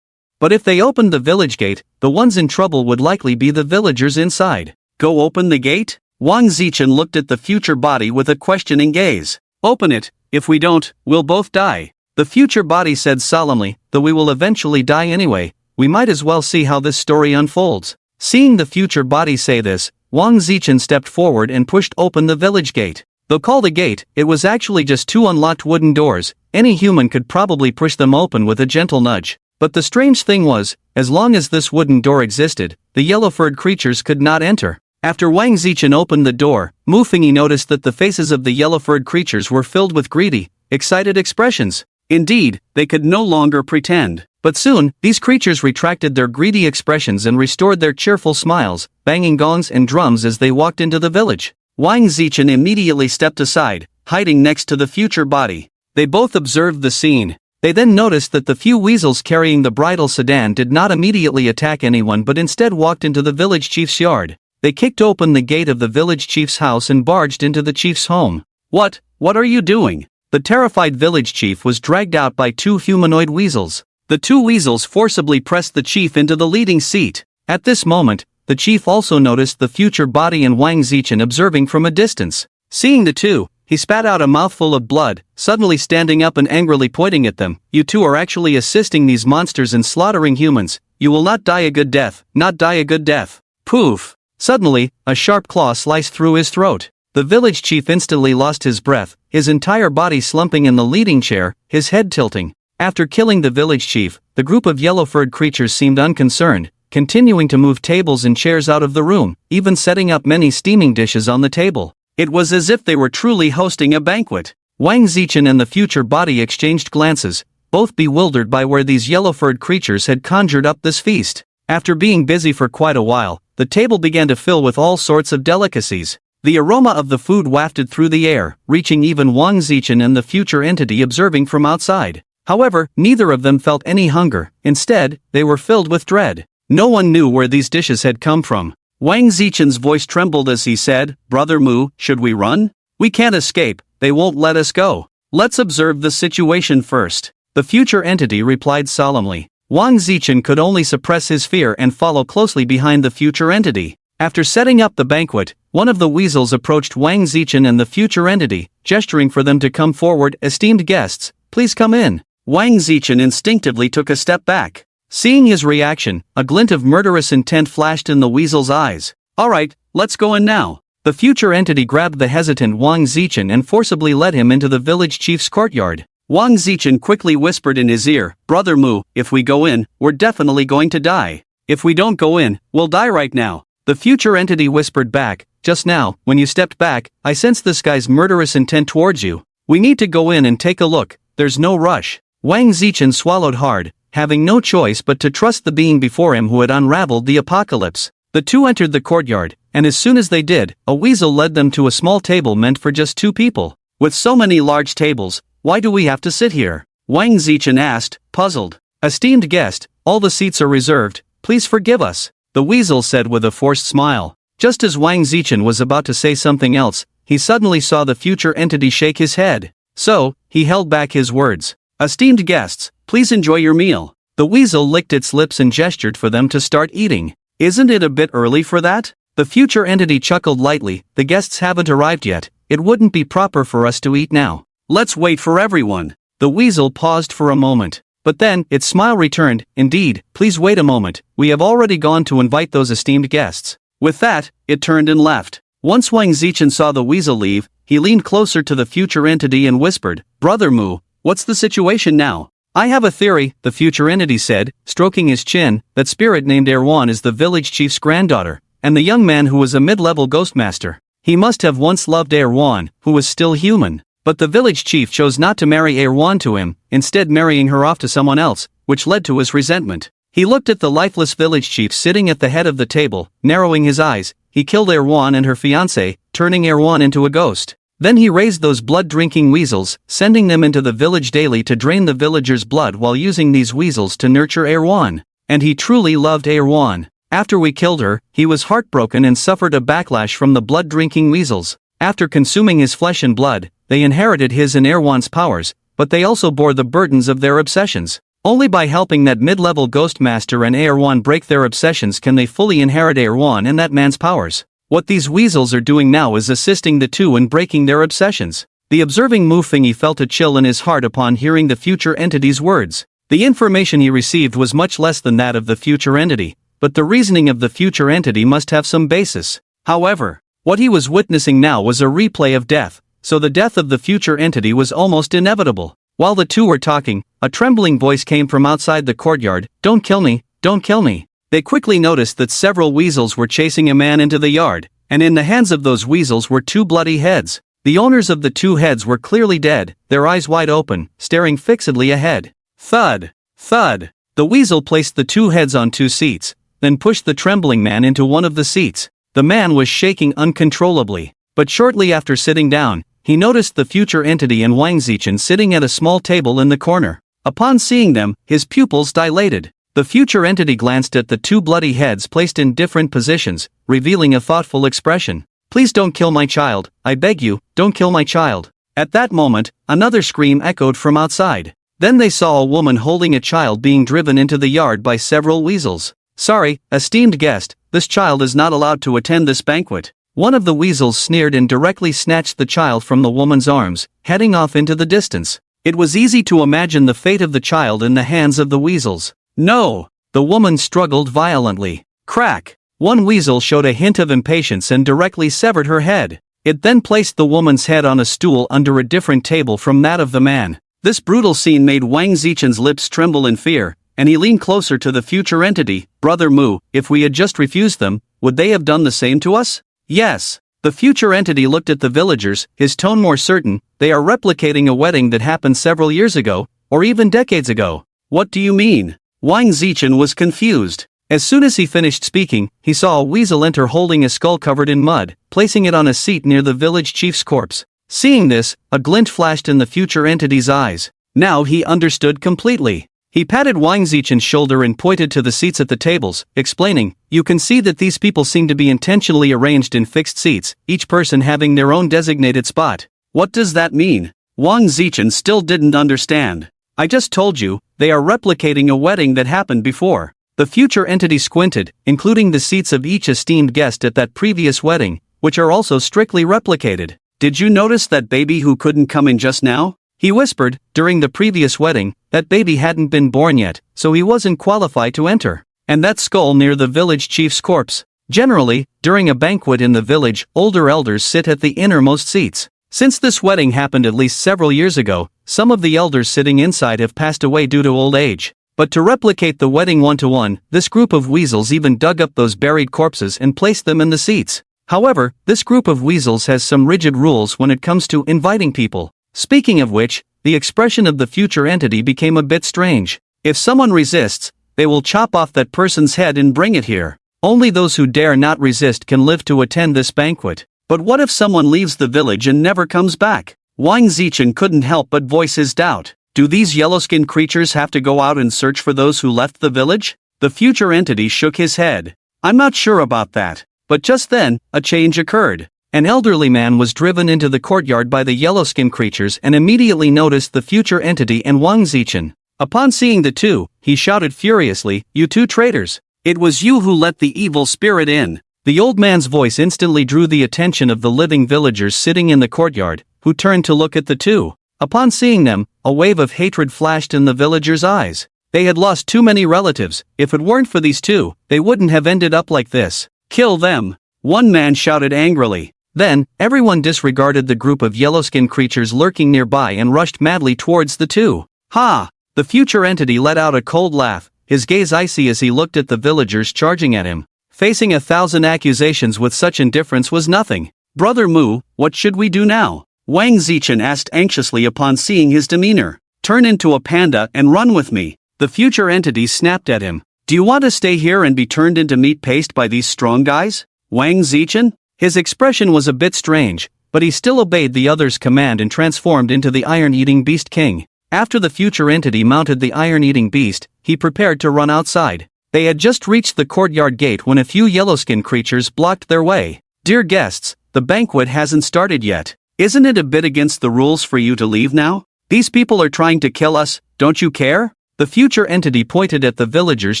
But if they opened the village gate, the ones in trouble would likely be the villagers inside. "Go open the gate?" Wang Zichen looked at the future body with a questioning gaze. "Open it. If we don't, we'll both die." The future body said solemnly, "Though we will eventually die anyway, we might as well see how this story unfolds." Seeing the future body say this, Wang Zichen stepped forward and pushed open the village gate. Though called a gate, it was actually just two unlocked wooden doors. Any human could probably push them open with a gentle nudge. But the strange thing was, as long as this wooden door existed, the yellow-furred creatures could not enter. After Wang Zichen opened the door, Mufengi noticed that the faces of the yellow-furred creatures were filled with greedy, excited expressions. Indeed, they could no longer pretend. But soon, these creatures retracted their greedy expressions and restored their cheerful smiles, banging gongs and drums as they walked into the village. Wang Zichen immediately stepped aside, hiding next to the future body. They both observed the scene. They then noticed that the few weasels carrying the bridal sedan did not immediately attack anyone but instead walked into the village chief's yard. They kicked open the gate of the village chief's house and barged into the chief's home. What are you doing? The terrified village chief was dragged out by two humanoid weasels. The two weasels forcibly pressed the chief into the leading seat. At this moment, the chief also noticed the future body and Wang Zichen observing from a distance. Seeing the two, he spat out a mouthful of blood, suddenly standing up and angrily pointing at them. You two are actually assisting these monsters in slaughtering humans. You will not die a good death, not die a good death. Poof! Suddenly, a sharp claw sliced through his throat. The village chief instantly lost his breath, his entire body slumping in the leading chair, his head tilting. After killing the village chief, the group of yellow-furred creatures seemed unconcerned, continuing to move tables and chairs out of the room, even setting up many steaming dishes on the table. It was as if they were truly hosting a banquet. Wang Zichen and the future body exchanged glances, both bewildered by where these yellow-furred creatures had conjured up this feast. After being busy for quite a while, the table began to fill with all sorts of delicacies. The aroma of the food wafted through the air, reaching even Wang Zichen and the future entity observing from outside. However, neither of them felt any hunger. Instead, they were filled with dread. No one knew where these dishes had come from. Wang Zichen's voice trembled as he said, "Brother Mu, should we run? We can't escape, they won't let us go. Let's observe the situation first." The future entity replied solemnly. Wang Zichen could only suppress his fear and follow closely behind the future entity. After setting up the banquet, one of the weasels approached Wang Zichen and the future entity, gesturing for them to come forward. "Esteemed guests, please come in." Wang Zichen instinctively took a step back. Seeing his reaction, a glint of murderous intent flashed in the weasel's eyes. "Alright, let's go in now." The future entity grabbed the hesitant Wang Zichen and forcibly led him into the village chief's courtyard. Wang Zichen quickly whispered in his ear, "Brother Mu, if we go in, we're definitely going to die. If we don't go in, we'll die right now." The future entity whispered back, "Just now, when you stepped back, I sensed this guy's murderous intent towards you. We need to go in and take a look, there's no rush." Wang Zichen swallowed hard, having no choice but to trust the being before him who had unraveled the apocalypse. The two entered the courtyard, and as soon as they did, a weasel led them to a small table meant for just two people. "With so many large tables, why do we have to sit here?" Wang Zichen asked, puzzled. "Esteemed guest, all the seats are reserved, please forgive us," the weasel said with a forced smile. Just as Wang Zichen was about to say something else, he suddenly saw the future entity shake his head. So, he held back his words. "Esteemed guests, please enjoy your meal." The weasel licked its lips and gestured for them to start eating. "Isn't it a bit early for that?" The future entity chuckled lightly. "The guests haven't arrived yet. It wouldn't be proper for us to eat now. Let's wait for everyone." The weasel paused for a moment. But then, its smile returned. "Indeed, please wait a moment. We have already gone to invite those esteemed guests." With that, it turned and left. Once Wang Zichen saw the weasel leave, he leaned closer to the future entity and whispered, "Brother Mu, what's the situation now?" "I have a theory," the future entity said, stroking his chin. "That spirit named Erwan is the village chief's granddaughter, and the young man who was a mid-level ghostmaster. He must have once loved Erwan, who was still human. But the village chief chose not to marry Erwan to him, instead marrying her off to someone else, which led to his resentment." He looked at the lifeless village chief sitting at the head of the table, narrowing his eyes. "He killed Erwan and her fiancée, turning Erwan into a ghost. Then he raised those blood-drinking weasels, sending them into the village daily to drain the villagers' blood while using these weasels to nurture Erwan. And he truly loved Erwan. After we killed her, he was heartbroken and suffered a backlash from the blood-drinking weasels. After consuming his flesh and blood, they inherited his and Erwan's powers, but they also bore the burdens of their obsessions. Only by helping that mid-level ghost master and Erwan break their obsessions can they fully inherit Erwan and that man's powers. What these weasels are doing now is assisting the two in breaking their obsessions." The observing Mu Fingyi felt a chill in his heart upon hearing the future entity's words. The information he received was much less than that of the future entity, but the reasoning of the future entity must have some basis. However, what he was witnessing now was a replay of death, so the death of the future entity was almost inevitable. While the two were talking, a trembling voice came from outside the courtyard, "Don't kill me, don't kill me." They quickly noticed that several weasels were chasing a man into the yard, and in the hands of those weasels were two bloody heads. The owners of the two heads were clearly dead, their eyes wide open, staring fixedly ahead. Thud! Thud! The weasel placed the two heads on two seats, then pushed the trembling man into one of the seats. The man was shaking uncontrollably, but shortly after sitting down, he noticed the future entity and Wang Zichen sitting at a small table in the corner. Upon seeing them, his pupils dilated. The future entity glanced at the two bloody heads placed in different positions, revealing a thoughtful expression. "Please don't kill my child, I beg you, don't kill my child." At that moment, another scream echoed from outside. Then they saw a woman holding a child being driven into the yard by several weasels. "Sorry, esteemed guest, this child is not allowed to attend this banquet." One of the weasels sneered and directly snatched the child from the woman's arms, heading off into the distance. It was easy to imagine the fate of the child in the hands of the weasels. "No!" The woman struggled violently. Crack! One weasel showed a hint of impatience and directly severed her head. It then placed the woman's head on a stool under a different table from that of the man. This brutal scene made Wang Zichen's lips tremble in fear, and he leaned closer to the future entity. "Brother Mu, if we had just refused them, would they have done the same to us?" "Yes." The future entity looked at the villagers, his tone more certain. "They are replicating a wedding that happened several years ago, or even decades ago." "What do you mean?" Wang Zichen was confused. As soon as he finished speaking, he saw a weasel enter holding a skull covered in mud, placing it on a seat near the village chief's corpse. Seeing this, a glint flashed in the future entity's eyes. Now he understood completely. He patted Wang Zichen's shoulder and pointed to the seats at the tables, explaining, "You can see that these people seem to be intentionally arranged in fixed seats, each person having their own designated spot." "What does that mean?" Wang Zichen still didn't understand. "I just told you, they are replicating a wedding that happened before." The future entity squinted, including the seats of each esteemed guest at that previous wedding, which are also strictly replicated. "Did you notice that baby who couldn't come in just now?" He whispered. "During the previous wedding, that baby hadn't been born yet, so he wasn't qualified to enter. And that skull near the village chief's corpse. Generally, during a banquet in the village, older elders sit at the innermost seats. Since this wedding happened at least several years ago, some of the elders sitting inside have passed away due to old age. But to replicate the wedding one-to-one, this group of weasels even dug up those buried corpses and placed them in the seats. However, this group of weasels has some rigid rules when it comes to inviting people." Speaking of which, the expression of the future entity became a bit strange. "If someone resists, they will chop off that person's head and bring it here. Only those who dare not resist can live to attend this banquet." "But what if someone leaves the village and never comes back?" Wang Zichen couldn't help but voice his doubt. "Do these yellow-skinned creatures have to go out and search for those who left the village?" The future entity shook his head. "I'm not sure about that." But just then, a change occurred. An elderly man was driven into the courtyard by the yellow-skinned creatures and immediately noticed the future entity and Wang Zichen. Upon seeing the two, he shouted furiously, "You two traitors! It was you who let the evil spirit in." The old man's voice instantly drew the attention of the living villagers sitting in the courtyard, who turned to look at the two. Upon seeing them, a wave of hatred flashed in the villagers' eyes. They had lost too many relatives. If it weren't for these two, they wouldn't have ended up like this. "Kill them!" one man shouted angrily. Then, everyone disregarded the group of yellow-skinned creatures lurking nearby and rushed madly towards the two. "Ha!" The future entity let out a cold laugh, his gaze icy as he looked at the villagers charging at him. Facing 1,000 accusations with such indifference was nothing. "Brother Mu, what should we do now?" Wang Zichen asked anxiously upon seeing his demeanor. "Turn into a panda and run with me." The future entity snapped at him. "Do you want to stay here and be turned into meat paste by these strong guys, Wang Zichen?" His expression was a bit strange, but he still obeyed the other's command and transformed into the iron-eating beast king. After the future entity mounted the iron-eating beast, he prepared to run outside. They had just reached the courtyard gate when a few yellow-skinned creatures blocked their way. "Dear guests, the banquet hasn't started yet. Isn't it a bit against the rules for you to leave now? These people are trying to kill us, don't you care?" The future entity pointed at the villagers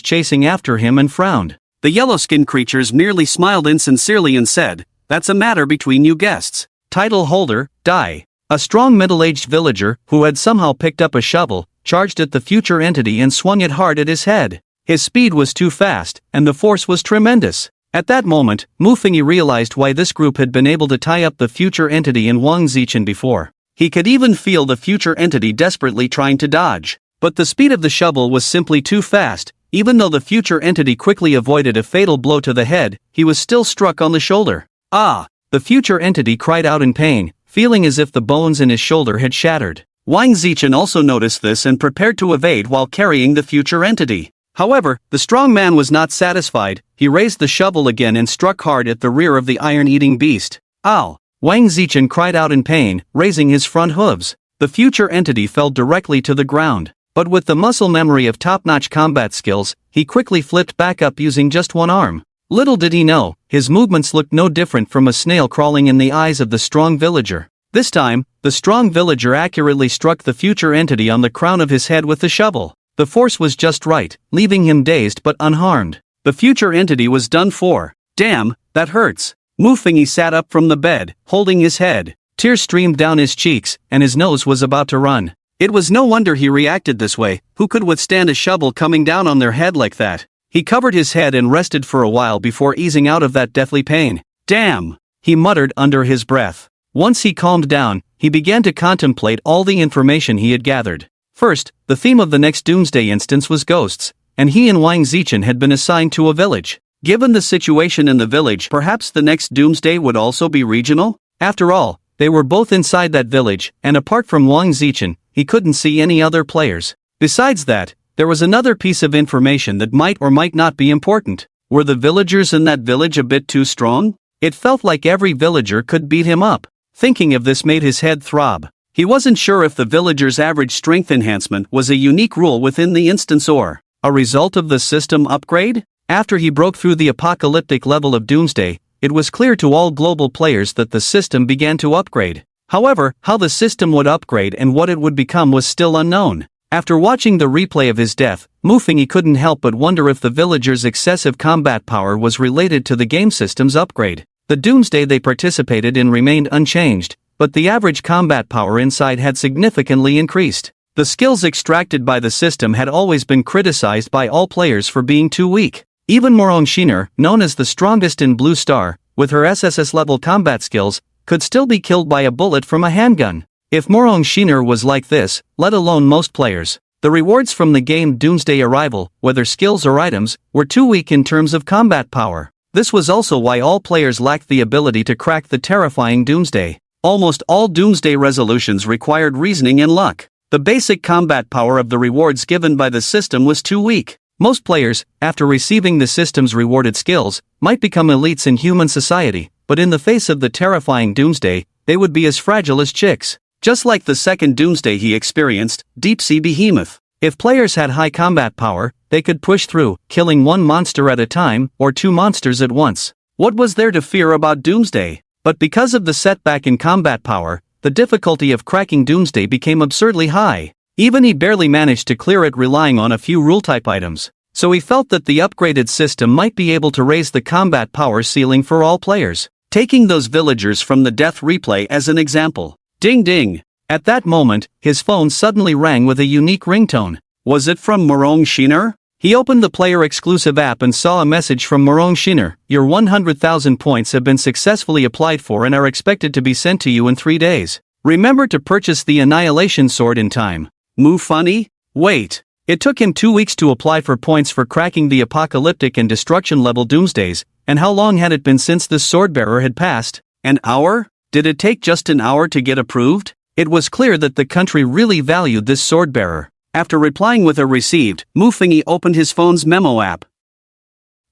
chasing after him and frowned. The yellow-skinned creatures merely smiled insincerely and said, "That's a matter between you guests." Title holder, Die. A strong middle-aged villager, who had somehow picked up a shovel, charged at the future entity and swung it hard at his head. His speed was too fast, and the force was tremendous. At that moment, Mu Fengyi realized why this group had been able to tie up the future entity and Wang Zichen before. He could even feel the future entity desperately trying to dodge. But the speed of the shovel was simply too fast. Even though the future entity quickly avoided a fatal blow to the head, he was still struck on the shoulder. "Ah!" The future entity cried out in pain, feeling as if the bones in his shoulder had shattered. Wang Zichen also noticed this and prepared to evade while carrying the future entity. However, the strong man was not satisfied. He raised the shovel again and struck hard at the rear of the iron-eating beast. "Ow!" Wang Zichen cried out in pain, raising his front hooves. The future entity fell directly to the ground. But with the muscle memory of top-notch combat skills, he quickly flipped back up using just one arm. Little did he know, his movements looked no different from a snail crawling in the eyes of the strong villager. This time, the strong villager accurately struck the future entity on the crown of his head with the shovel. The force was just right, leaving him dazed but unharmed. The future entity was done for. Damn, that hurts. Muffingy sat up from the bed, holding his head. Tears streamed down his cheeks, and his nose was about to run. It was no wonder he reacted this way. Who could withstand a shovel coming down on their head like that? He covered his head and rested for a while before easing out of that deathly pain. Damn! He muttered under his breath. Once he calmed down, he began to contemplate all the information he had gathered. First, the theme of the next Doomsday instance was ghosts, and he and Wang Zichen had been assigned to a village. Given the situation in the village, perhaps the next Doomsday would also be regional? After all, they were both inside that village, and apart from Wang Zichen, he couldn't see any other players. Besides that, there was another piece of information that might or might not be important. Were the villagers in that village a bit too strong? It felt like every villager could beat him up. Thinking of this made his head throb. He wasn't sure if the villagers' average strength enhancement was a unique rule within the instance or a result of the system upgrade. After he broke through the apocalyptic level of Doomsday, it was clear to all global players that the system began to upgrade. However, how the system would upgrade and what it would become was still unknown. After watching the replay of his death, Muffingy couldn't help but wonder if the villagers' excessive combat power was related to the game system's upgrade. The Doomsday they participated in remained unchanged, but the average combat power inside had significantly increased. The skills extracted by the system had always been criticized by all players for being too weak. Even Morong Shiner, known as the strongest in Blue Star, with her Sss-Level combat skills, could still be killed by a bullet from a handgun. If Morong Shiner was like this, let alone most players, the rewards from the game Doomsday Arrival, whether skills or items, were too weak in terms of combat power. This was also why all players lacked the ability to crack the terrifying Doomsday. Almost all Doomsday resolutions required reasoning and luck. The basic combat power of the rewards given by the system was too weak. Most players, after receiving the system's rewarded skills, might become elites in human society, but in the face of the terrifying Doomsday, they would be as fragile as chicks. Just like the second Doomsday he experienced, Deep Sea Behemoth. If players had high combat power, they could push through, killing one monster at a time, or two monsters at once. What was there to fear about Doomsday? But because of the setback in combat power, the difficulty of cracking Doomsday became absurdly high. Even he barely managed to clear it relying on a few rule-type items. So he felt that the upgraded system might be able to raise the combat power ceiling for all players. Taking those villagers from the death replay as an example. Ding ding! At that moment, his phone suddenly rang with a unique ringtone. Was it from Morong Shiner? He opened the player-exclusive app and saw a message from Morong Shiner. Your 100,000 points have been successfully applied for and are expected to be sent to you in 3 days. Remember to purchase the Annihilation Sword in time. Funny? Wait. It took him 2 weeks to apply for points for cracking the apocalyptic and destruction level Doomsdays, and how long had it been since the swordbearer had passed? An hour? Did it take just an hour to get approved? It was clear that the country really valued this swordbearer. After replying with a received, Muffingy opened his phone's memo app.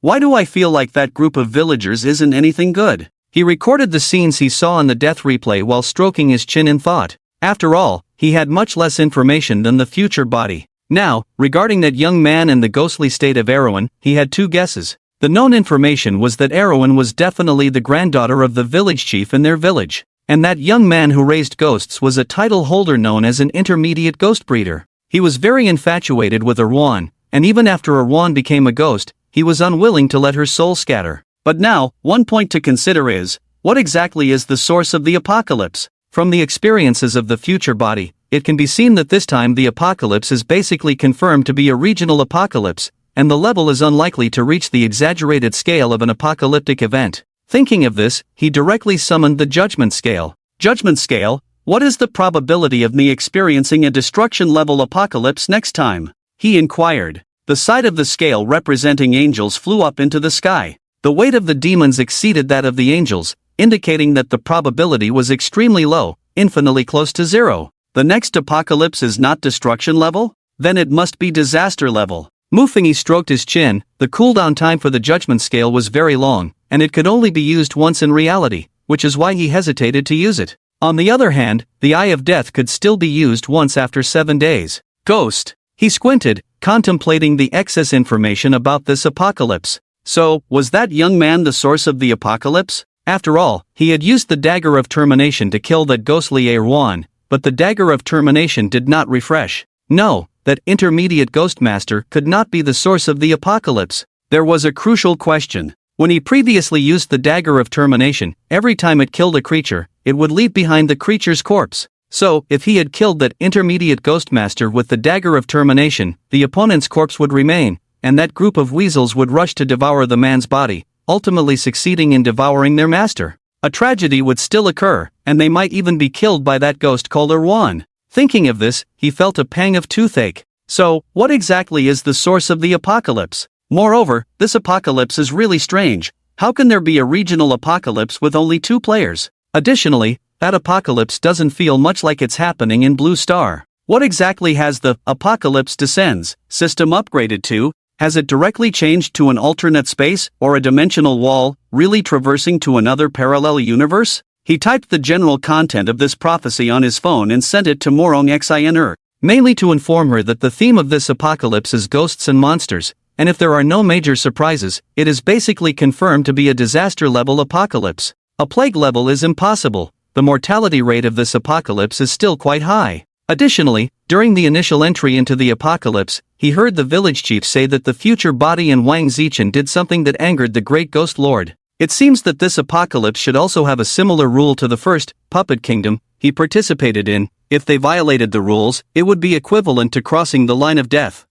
Why do I feel like that group of villagers isn't anything good? He recorded the scenes he saw on the death replay while stroking his chin in thought. After all, he had much less information than the future body. Now, regarding that young man and the ghostly state of Erowyn, he had two guesses. The known information was that Erowyn was definitely the granddaughter of the village chief in their village, and that young man who raised ghosts was a title holder known as an intermediate ghost breeder. He was very infatuated with Erwan, and even after Erwan became a ghost, he was unwilling to let her soul scatter. But now, one point to consider is, what exactly is the source of the apocalypse? From the experiences of the future body, it can be seen that this time the apocalypse is basically confirmed to be a regional apocalypse, and the level is unlikely to reach the exaggerated scale of an apocalyptic event. Thinking of this, he directly summoned the Judgment Scale. Judgment Scale, what is the probability of me experiencing a destruction-level apocalypse next time? He inquired. The side of the scale representing angels flew up into the sky. The weight of the demons exceeded that of the angels, indicating that the probability was extremely low, infinitely close to zero. The next apocalypse is not destruction level? Then it must be disaster level. Muffingy stroked his chin. The cooldown time for the Judgment Scale was very long, and it could only be used once in reality, which is why he hesitated to use it. On the other hand, the Eye of Death could still be used once after 7 days. Ghost. He squinted, contemplating the excess information about this apocalypse. So, was that young man the source of the apocalypse? After all, he had used the dagger of termination to kill that ghostly Erwan, but the dagger of termination did not refresh. No, that intermediate ghost master could not be the source of the apocalypse. There was a crucial question. When he previously used the dagger of termination, every time it killed a creature, it would leave behind the creature's corpse. So, if he had killed that intermediate ghost master with the dagger of termination, the opponent's corpse would remain, and that group of weasels would rush to devour the man's body, ultimately succeeding in devouring their master. A tragedy would still occur, and they might even be killed by that ghost called Erwan. Thinking of this, he felt a pang of toothache. So, what exactly is the source of the apocalypse? Moreover, this apocalypse is really strange. How can there be a regional apocalypse with only 2 players? Additionally, that apocalypse doesn't feel much like it's happening in Blue Star. What exactly has the Apocalypse Descends system upgraded to? Has it directly changed to an alternate space or a dimensional wall, really traversing to another parallel universe? He typed the general content of this prophecy on his phone and sent it to Morong Xin, mainly to inform her that the theme of this apocalypse is ghosts and monsters, and if there are no major surprises, it is basically confirmed to be a disaster-level apocalypse. A plague level is impossible. The mortality rate of this apocalypse is still quite high. Additionally, during the initial entry into the apocalypse, he heard the village chief say that the future body in Wang Zichen did something that angered the great ghost lord. It seems that this apocalypse should also have a similar rule to the first, Puppet Kingdom, he participated in. If they violated the rules, it would be equivalent to crossing the line of death.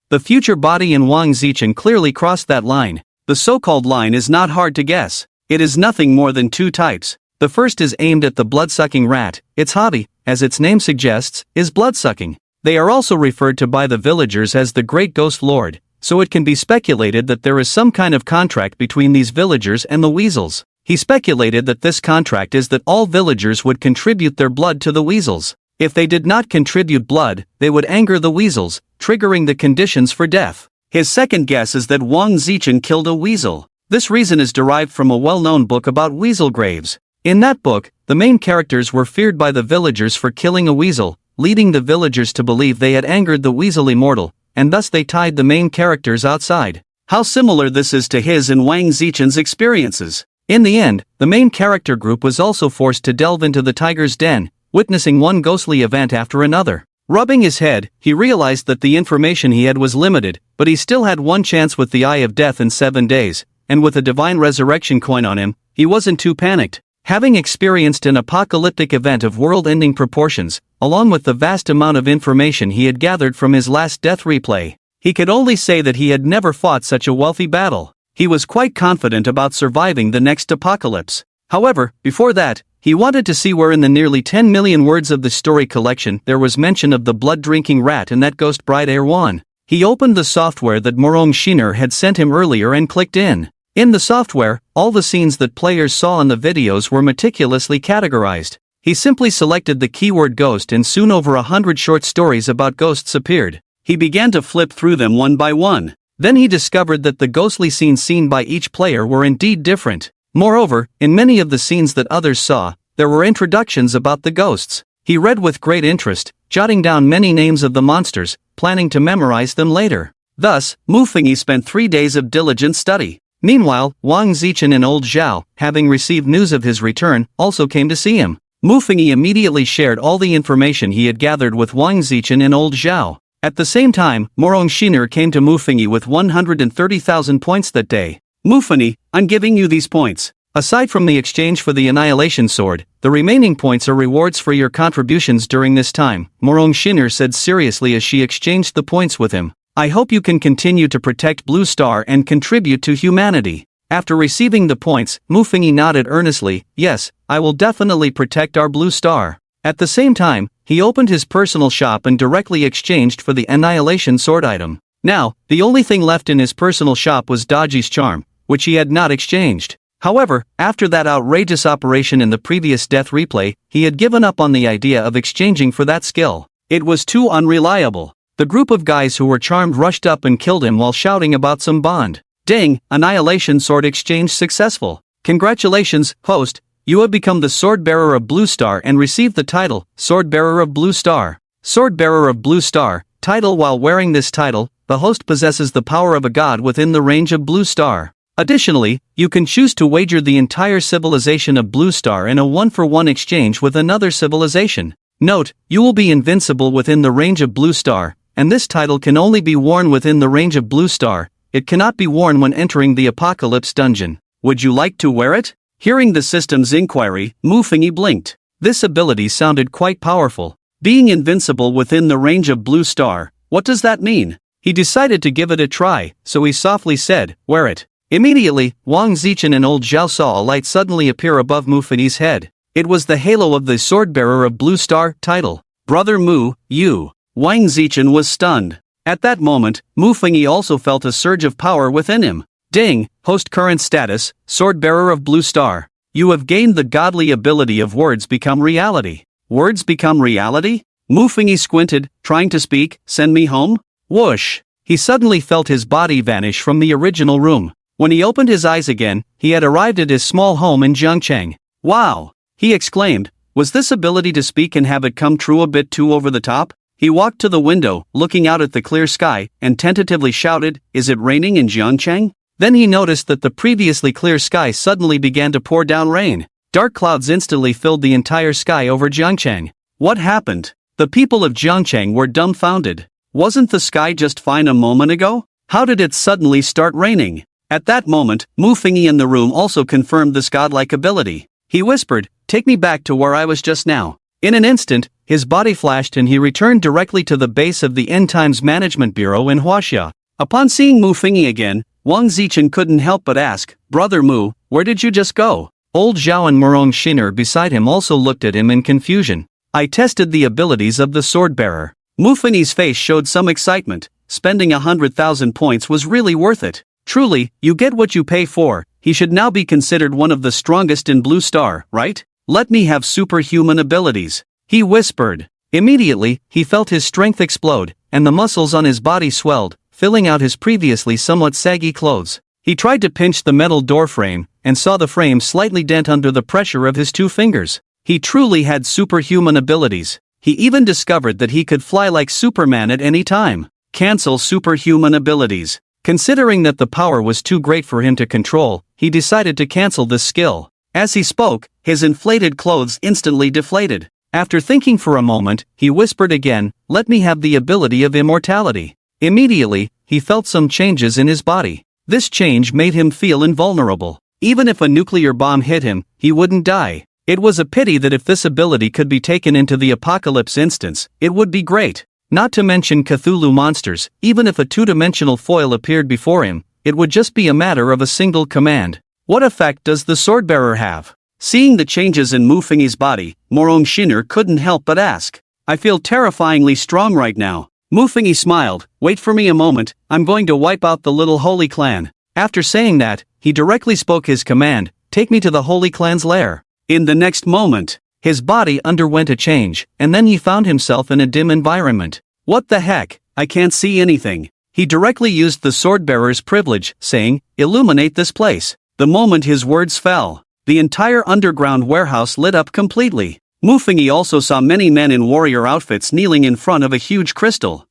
The future body in Wang Zichen clearly crossed that line. The so-called line is not hard to guess. It is nothing more than 2 types. The first is aimed at the blood-sucking rat. Its hobby, as its name suggests, is blood-sucking. They are also referred to by the villagers as the Great Ghost Lord, so it can be speculated that there is some kind of contract between these villagers and the weasels. He speculated that this contract is that all villagers would contribute their blood to the weasels. If they did not contribute blood, they would anger the weasels, triggering the conditions for death. His second guess is that Wang Zichen killed a weasel. This reason is derived from a well-known book about weasel graves. In that book, the main characters were feared by the villagers for killing a weasel, leading the villagers to believe they had angered the weasel immortal, and thus they tied the main characters outside. How similar this is to his and Wang Zichen's experiences. In the end, the main character group was also forced to delve into the tiger's den, witnessing one ghostly event after another. Rubbing his head, he realized that the information he had was limited, but he still had one chance with the Eye of Death in 7 days, and with a divine resurrection coin on him, he wasn't too panicked. Having experienced an apocalyptic event of world-ending proportions, along with the vast amount of information he had gathered from his last death replay, he could only say that he had never fought such a wealthy battle. He was quite confident about surviving the next apocalypse. However, before that, he wanted to see where in the nearly 10 million words of the story collection there was mention of the blood-drinking rat and that ghost bride Erwan. He opened the software that Morong Shiner had sent him earlier and clicked in. In the software, all the scenes that players saw in the videos were meticulously categorized. He simply selected the keyword ghost and soon over 100 short stories about ghosts appeared. He began to flip through them one by one. Then he discovered that the ghostly scenes seen by each player were indeed different. Moreover, in many of the scenes that others saw, there were introductions about the ghosts. He read with great interest, jotting down many names of the monsters, planning to memorize them later. Thus, Mufengi spent 3 days of diligent study. Meanwhile, Wang Zichen and Old Zhao, having received news of his return, also came to see him. Mufengi immediately shared all the information he had gathered with Wang Zichen and Old Zhao. At the same time, Morong Shiner came to Mufengi with 130,000 points that day. Mufengi, I'm giving you these points. Aside from the exchange for the Annihilation Sword, the remaining points are rewards for your contributions during this time, Morong Shiner said seriously as she exchanged the points with him. I hope you can continue to protect Blue Star and contribute to humanity. After receiving the points, Mufengi nodded earnestly, yes, I will definitely protect our Blue Star. At the same time, he opened his personal shop and directly exchanged for the Annihilation Sword item. Now, the only thing left in his personal shop was Daji's charm, which he had not exchanged. However, after that outrageous operation in the previous death replay, he had given up on the idea of exchanging for that skill. It was too unreliable. The group of guys who were charmed rushed up and killed him while shouting about some bond. Ding, Annihilation Sword exchange successful. Congratulations, host, you have become the Sword Bearer of Blue Star and received the title, Sword Bearer of Blue Star. Sword Bearer of Blue Star, Title: While wearing this title, the host possesses the power of a god within the range of Blue Star. Additionally, you can choose to wager the entire civilization of Blue Star in a one-for-one exchange with another civilization. Note, you will be invincible within the range of Blue Star, and this title can only be worn within the range of Blue Star. It cannot be worn when entering the Apocalypse dungeon. Would you like to wear it? Hearing the system's inquiry, Mufengi blinked. This ability sounded quite powerful. Being invincible within the range of Blue Star, what does that mean? He decided to give it a try, so he softly said, "Wear it." Immediately, Wang Zichen and old Zhao saw a light suddenly appear above Mufengi's head. It was the halo of the Swordbearer of Blue Star title. Brother Mu, you. Wang Zichen was stunned. At that moment, Mufengi also felt a surge of power within him. Ding, host current status, Swordbearer of Blue Star. You have gained the godly ability of words become reality. Words become reality? Mufengi squinted, trying to speak. Send me home? Whoosh! He suddenly felt his body vanish from the original room. When he opened his eyes again, he had arrived at his small home in Jiangcheng. Wow! He exclaimed. Was this ability to speak and have it come true a bit too over the top? He walked to the window, looking out at the clear sky, and tentatively shouted, "Is it raining in Jiangcheng?" Then he noticed that the previously clear sky suddenly began to pour down rain. Dark clouds instantly filled the entire sky over Jiangcheng. What happened? The people of Jiangcheng were dumbfounded. Wasn't the sky just fine a moment ago? How did it suddenly start raining? At that moment, Mufengi in the room also confirmed this godlike ability. He whispered, "Take me back to where I was just now." In an instant, his body flashed and he returned directly to the base of the End Times Management Bureau in Huaxia. Upon seeing Mufengi again, Wang Zichen couldn't help but ask, "Brother Mu, where did you just go?" Old Zhao and Murong Shiner beside him also looked at him in confusion. "I tested the abilities of the Swordbearer." Mufengi's face showed some excitement. Spending 100,000 points was really worth it. Truly, you get what you pay for. He should now be considered one of the strongest in Blue Star, right? Let me have superhuman abilities, he whispered. Immediately, he felt his strength explode, and the muscles on his body swelled, filling out his previously somewhat saggy clothes. He tried to pinch the metal door frame, and saw the frame slightly dent under the pressure of his 2 fingers. He truly had superhuman abilities. He even discovered that he could fly like Superman at any time. Cancel superhuman abilities. Considering that the power was too great for him to control, he decided to cancel this skill. As he spoke, his inflated clothes instantly deflated. After thinking for a moment, he whispered again, "Let me have the ability of immortality." Immediately, he felt some changes in his body. This change made him feel invulnerable. Even if a nuclear bomb hit him, he wouldn't die. It was a pity that if this ability could be taken into the Apocalypse instance, it would be great. Not to mention Cthulhu monsters, even if a 2-dimensional foil appeared before him, it would just be a matter of a single command. What effect does the Swordbearer have? Seeing the changes in Mufengi's body, Murong Shiner couldn't help but ask. "I feel terrifyingly strong right now." Mufengi smiled. "Wait for me a moment, I'm going to wipe out the little Holy Clan." After saying that, he directly spoke his command, "Take me to the Holy Clan's lair." In the next moment, his body underwent a change, and then he found himself in a dim environment. What the heck? I can't see anything. He directly used the Swordbearer's privilege, saying, "Illuminate this place." The moment his words fell, the entire underground warehouse lit up completely. Mufengi also saw many men in warrior outfits kneeling in front of a huge crystal.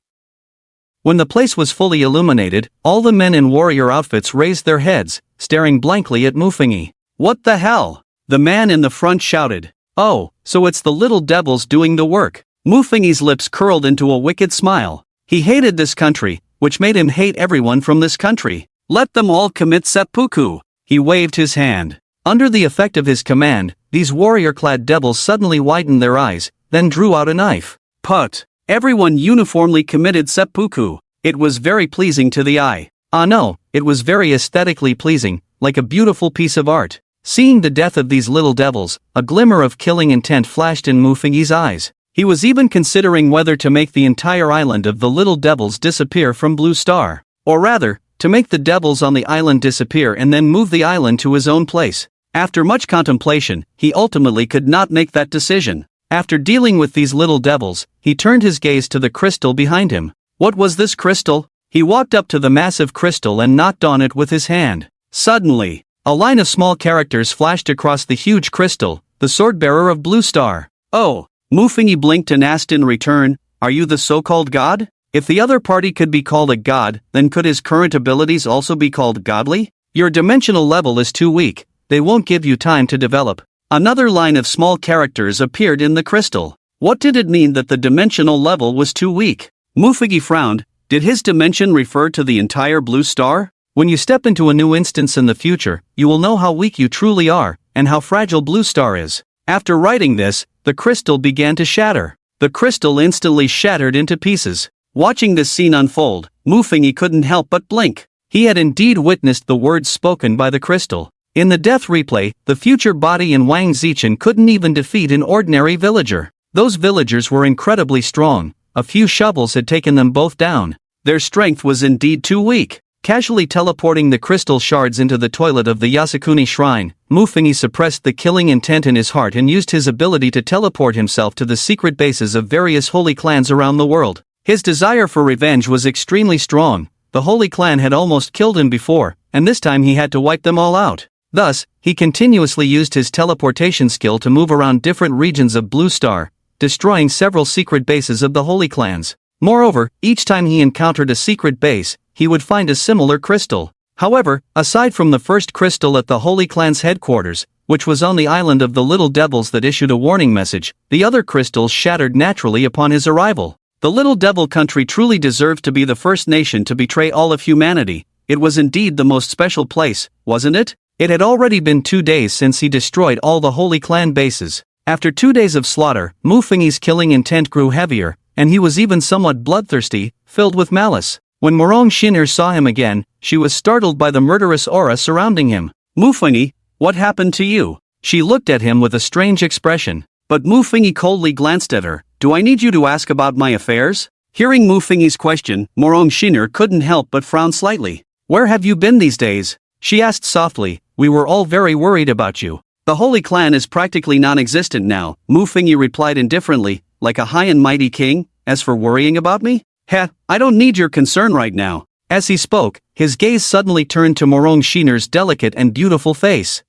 When the place was fully illuminated, all the men in warrior outfits raised their heads, staring blankly at Mufengi. "What the hell?" the man in the front shouted. "Oh, so it's the little devils doing the work." Mufengi's lips curled into a wicked smile. He hated this country, which made him hate everyone from this country. "Let them all commit seppuku." He waved his hand. Under the effect of his command, these warrior-clad devils suddenly widened their eyes, then drew out a knife. Put! Everyone uniformly committed seppuku. It was very pleasing to the eye. Ah no, it was very aesthetically pleasing, like a beautiful piece of art. Seeing the death of these little devils, a glimmer of killing intent flashed in Mufengi's eyes. He was even considering whether to make the entire island of the little devils disappear from Blue Star. Or rather, to make the devils on the island disappear and then move the island to his own place. After much contemplation, he ultimately could not make that decision. After dealing with these little devils, he turned his gaze to the crystal behind him. What was this crystal? He walked up to the massive crystal and knocked on it with his hand. Suddenly, a line of small characters flashed across the huge crystal, the Swordbearer of Blue Star. "Oh." Mufengi blinked and asked in return, "Are you the so-called god?" If the other party could be called a god, then could his current abilities also be called godly? Your dimensional level is too weak, they won't give you time to develop. Another line of small characters appeared in the crystal. What did it mean that the dimensional level was too weak? Mufigi frowned. Did his dimension refer to the entire blue star? When you step into a new instance in the future, you will know how weak you truly are, and how fragile blue star is. After writing this, the crystal began to shatter. The crystal instantly shattered into pieces. Watching this scene unfold, Mufigi couldn't help but blink. He had indeed witnessed the words spoken by the crystal. In the death replay, the future body and Wang Zichen couldn't even defeat an ordinary villager. Those villagers were incredibly strong. A few shovels had taken them both down. Their strength was indeed too weak. Casually teleporting the crystal shards into the toilet of the Yasukuni shrine, Mufigi suppressed the killing intent in his heart and used his ability to teleport himself to the secret bases of various holy clans around the world. His desire for revenge was extremely strong. The holy clan had almost killed him before, and this time he had to wipe them all out. Thus, he continuously used his teleportation skill to move around different regions of Blue Star, destroying several secret bases of the holy clans. Moreover, each time he encountered a secret base, he would find a similar crystal. However, aside from the first crystal at the holy clan's headquarters, which was on the island of the little devils that issued a warning message, the other crystals shattered naturally upon his arrival. The Little Devil country truly deserved to be the first nation to betray all of humanity. It was indeed the most special place, wasn't it? It had already been 2 days since he destroyed all the holy clan bases. After 2 days of slaughter, Mufingi's killing intent grew heavier, and he was even somewhat bloodthirsty, filled with malice. When Morong Shinner saw him again, she was startled by the murderous aura surrounding him. Mufingi, what happened to you? She looked at him with a strange expression. But Mufingi coldly glanced at her. Do I need you to ask about my affairs? Hearing Mufingi's question, Morong Shinner couldn't help but frown slightly. Where have you been these days? She asked softly. We were all very worried about you. The holy clan is practically non-existent now, Mufingi replied indifferently, like a high and mighty king. As for worrying about me? Heh, I don't need your concern right now. As he spoke, his gaze suddenly turned to Morong Shinner's delicate and beautiful face.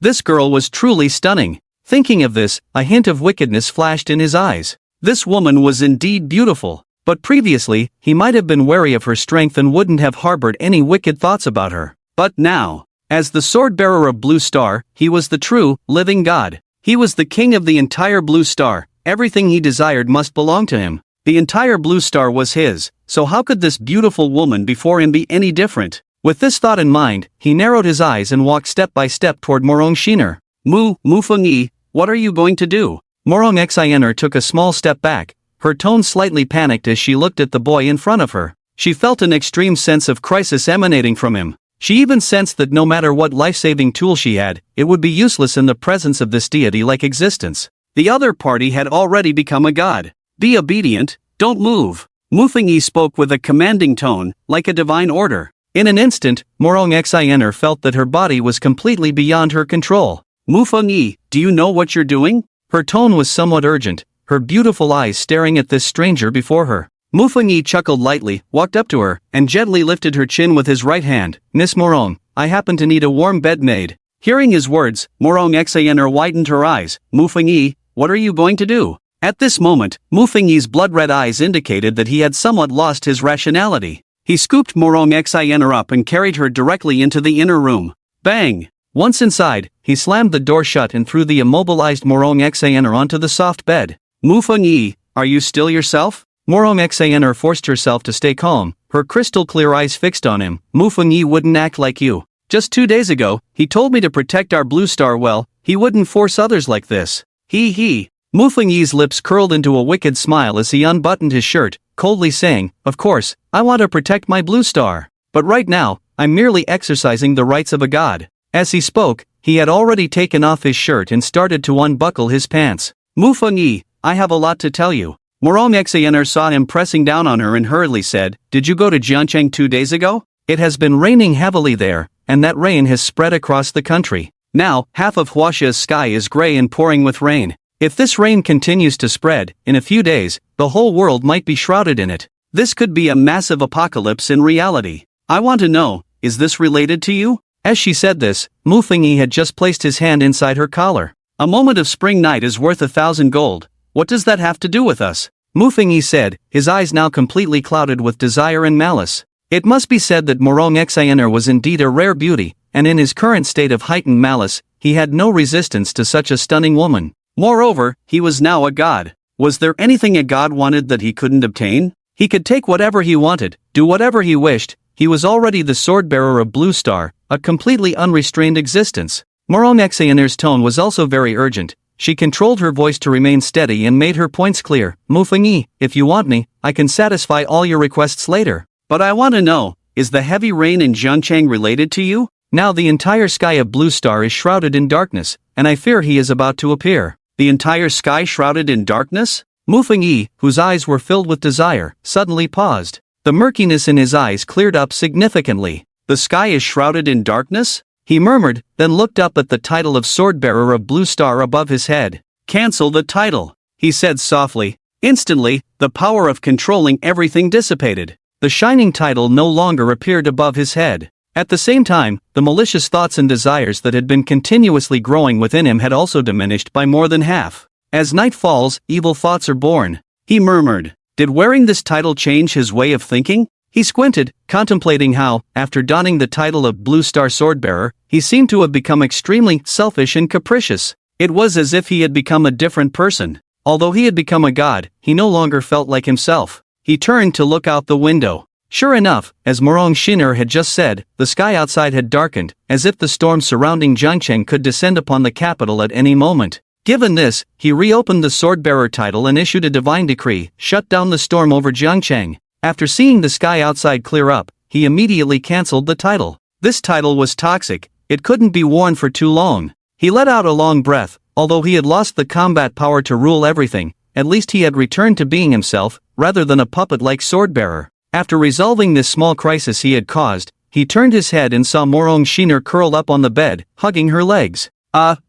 This girl was truly stunning. Thinking of this, a hint of wickedness flashed in his eyes. This woman was indeed beautiful, but previously, he might have been wary of her strength and wouldn't have harbored any wicked thoughts about her. But now, as the sword-bearer of Blue Star, he was the true, living god. He was the king of the entire Blue Star. Everything he desired must belong to him. The entire Blue Star was his, so how could this beautiful woman before him be any different? With this thought in mind, he narrowed his eyes and walked step by step toward Morong Shinner. Mufingi, what are you going to do? Morong Xiner took a small step back, her tone slightly panicked as she looked at the boy in front of her. She felt an extreme sense of crisis emanating from him. She even sensed that no matter what life-saving tool she had, it would be useless in the presence of this deity-like existence. The other party had already become a god. Be obedient, don't move. Mufingi spoke with a commanding tone, like a divine order. In an instant, Morong Xiner felt that her body was completely beyond her control. Mufingi, do you know what you're doing? Her tone was somewhat urgent, her beautiful eyes staring at this stranger before her. Mufingi chuckled lightly, walked up to her, and gently lifted her chin with his right hand. Miss Morong, I happen to need a warm bed made. Hearing his words, Morong Xiner widened her eyes. Mufingi, what are you going to do? At this moment, Mufingi's blood-red eyes indicated that he had somewhat lost his rationality. He scooped Morong Xiner up and carried her directly into the inner room. Bang! Once inside, he slammed the door shut and threw the immobilized Morong Xiner onto the soft bed. Mufingi, are you still yourself? Morong Xiner forced herself to stay calm, her crystal-clear eyes fixed on him. Mufingi wouldn't act like you. Just 2 days ago, he told me to protect our Blue Star well, he wouldn't force others like this. He. Mufingi's lips curled into a wicked smile as he unbuttoned his shirt, coldly saying, Of course, I want to protect my Blue Star. But right now, I'm merely exercising the rights of a god. As he spoke, he had already taken off his shirt and started to unbuckle his pants. Mufingi, I have a lot to tell you. Morong Xiner saw him pressing down on her and hurriedly said, Did you go to Jiancheng 2 days ago? It has been raining heavily there, and that rain has spread across the country. Now, half of Huaxia's sky is gray and pouring with rain. If this rain continues to spread, in a few days, the whole world might be shrouded in it. This could be a massive apocalypse in reality. I want to know, is this related to you? As she said this, Mufingi had just placed his hand inside her collar. A moment of spring night is worth 1,000 gold. What does that have to do with us? Mufingyi said, his eyes now completely clouded with desire and malice. It must be said that Morong Xaner was indeed a rare beauty, and in his current state of heightened malice, he had no resistance to such a stunning woman. Moreover, he was now a god. Was there anything a god wanted that he couldn't obtain? He could take whatever he wanted, do whatever he wished. He was already the sword-bearer of Blue Star, a completely unrestrained existence. Morong Xaner's tone was also very urgent. She controlled her voice to remain steady and made her points clear. Mufingyi, if you want me, I can satisfy all your requests later. But I want to know, is the heavy rain in Jiangchang related to you? Now the entire sky of Blue Star is shrouded in darkness, and I fear he is about to appear. The entire sky shrouded in darkness? Mufingyi, whose eyes were filled with desire, suddenly paused. The murkiness in his eyes cleared up significantly. The sky is shrouded in darkness? He murmured, then looked up at the title of Swordbearer of Blue Star above his head. Cancel the title, he said softly. Instantly, the power of controlling everything dissipated. The shining title no longer appeared above his head. At the same time, the malicious thoughts and desires that had been continuously growing within him had also diminished by more than half. As night falls, evil thoughts are born, he murmured. Did wearing this title change his way of thinking? He squinted, contemplating how, after donning the title of Blue Star Swordbearer, he seemed to have become extremely selfish and capricious. It was as if he had become a different person. Although he had become a god, he no longer felt like himself. He turned to look out the window. Sure enough, as Morong Xaner had just said, the sky outside had darkened, as if the storm surrounding Jiangcheng could descend upon the capital at any moment. Given this, he reopened the Swordbearer title and issued a divine decree, shut down the storm over Jiangcheng. After seeing the sky outside clear up, he immediately cancelled the title. This title was toxic, it couldn't be worn for too long. He let out a long breath. Although he had lost the combat power to rule everything, at least he had returned to being himself, rather than a puppet-like Swordbearer. After resolving this small crisis he had caused, he turned his head and saw Morong Xaner curled up on the bed, hugging her legs.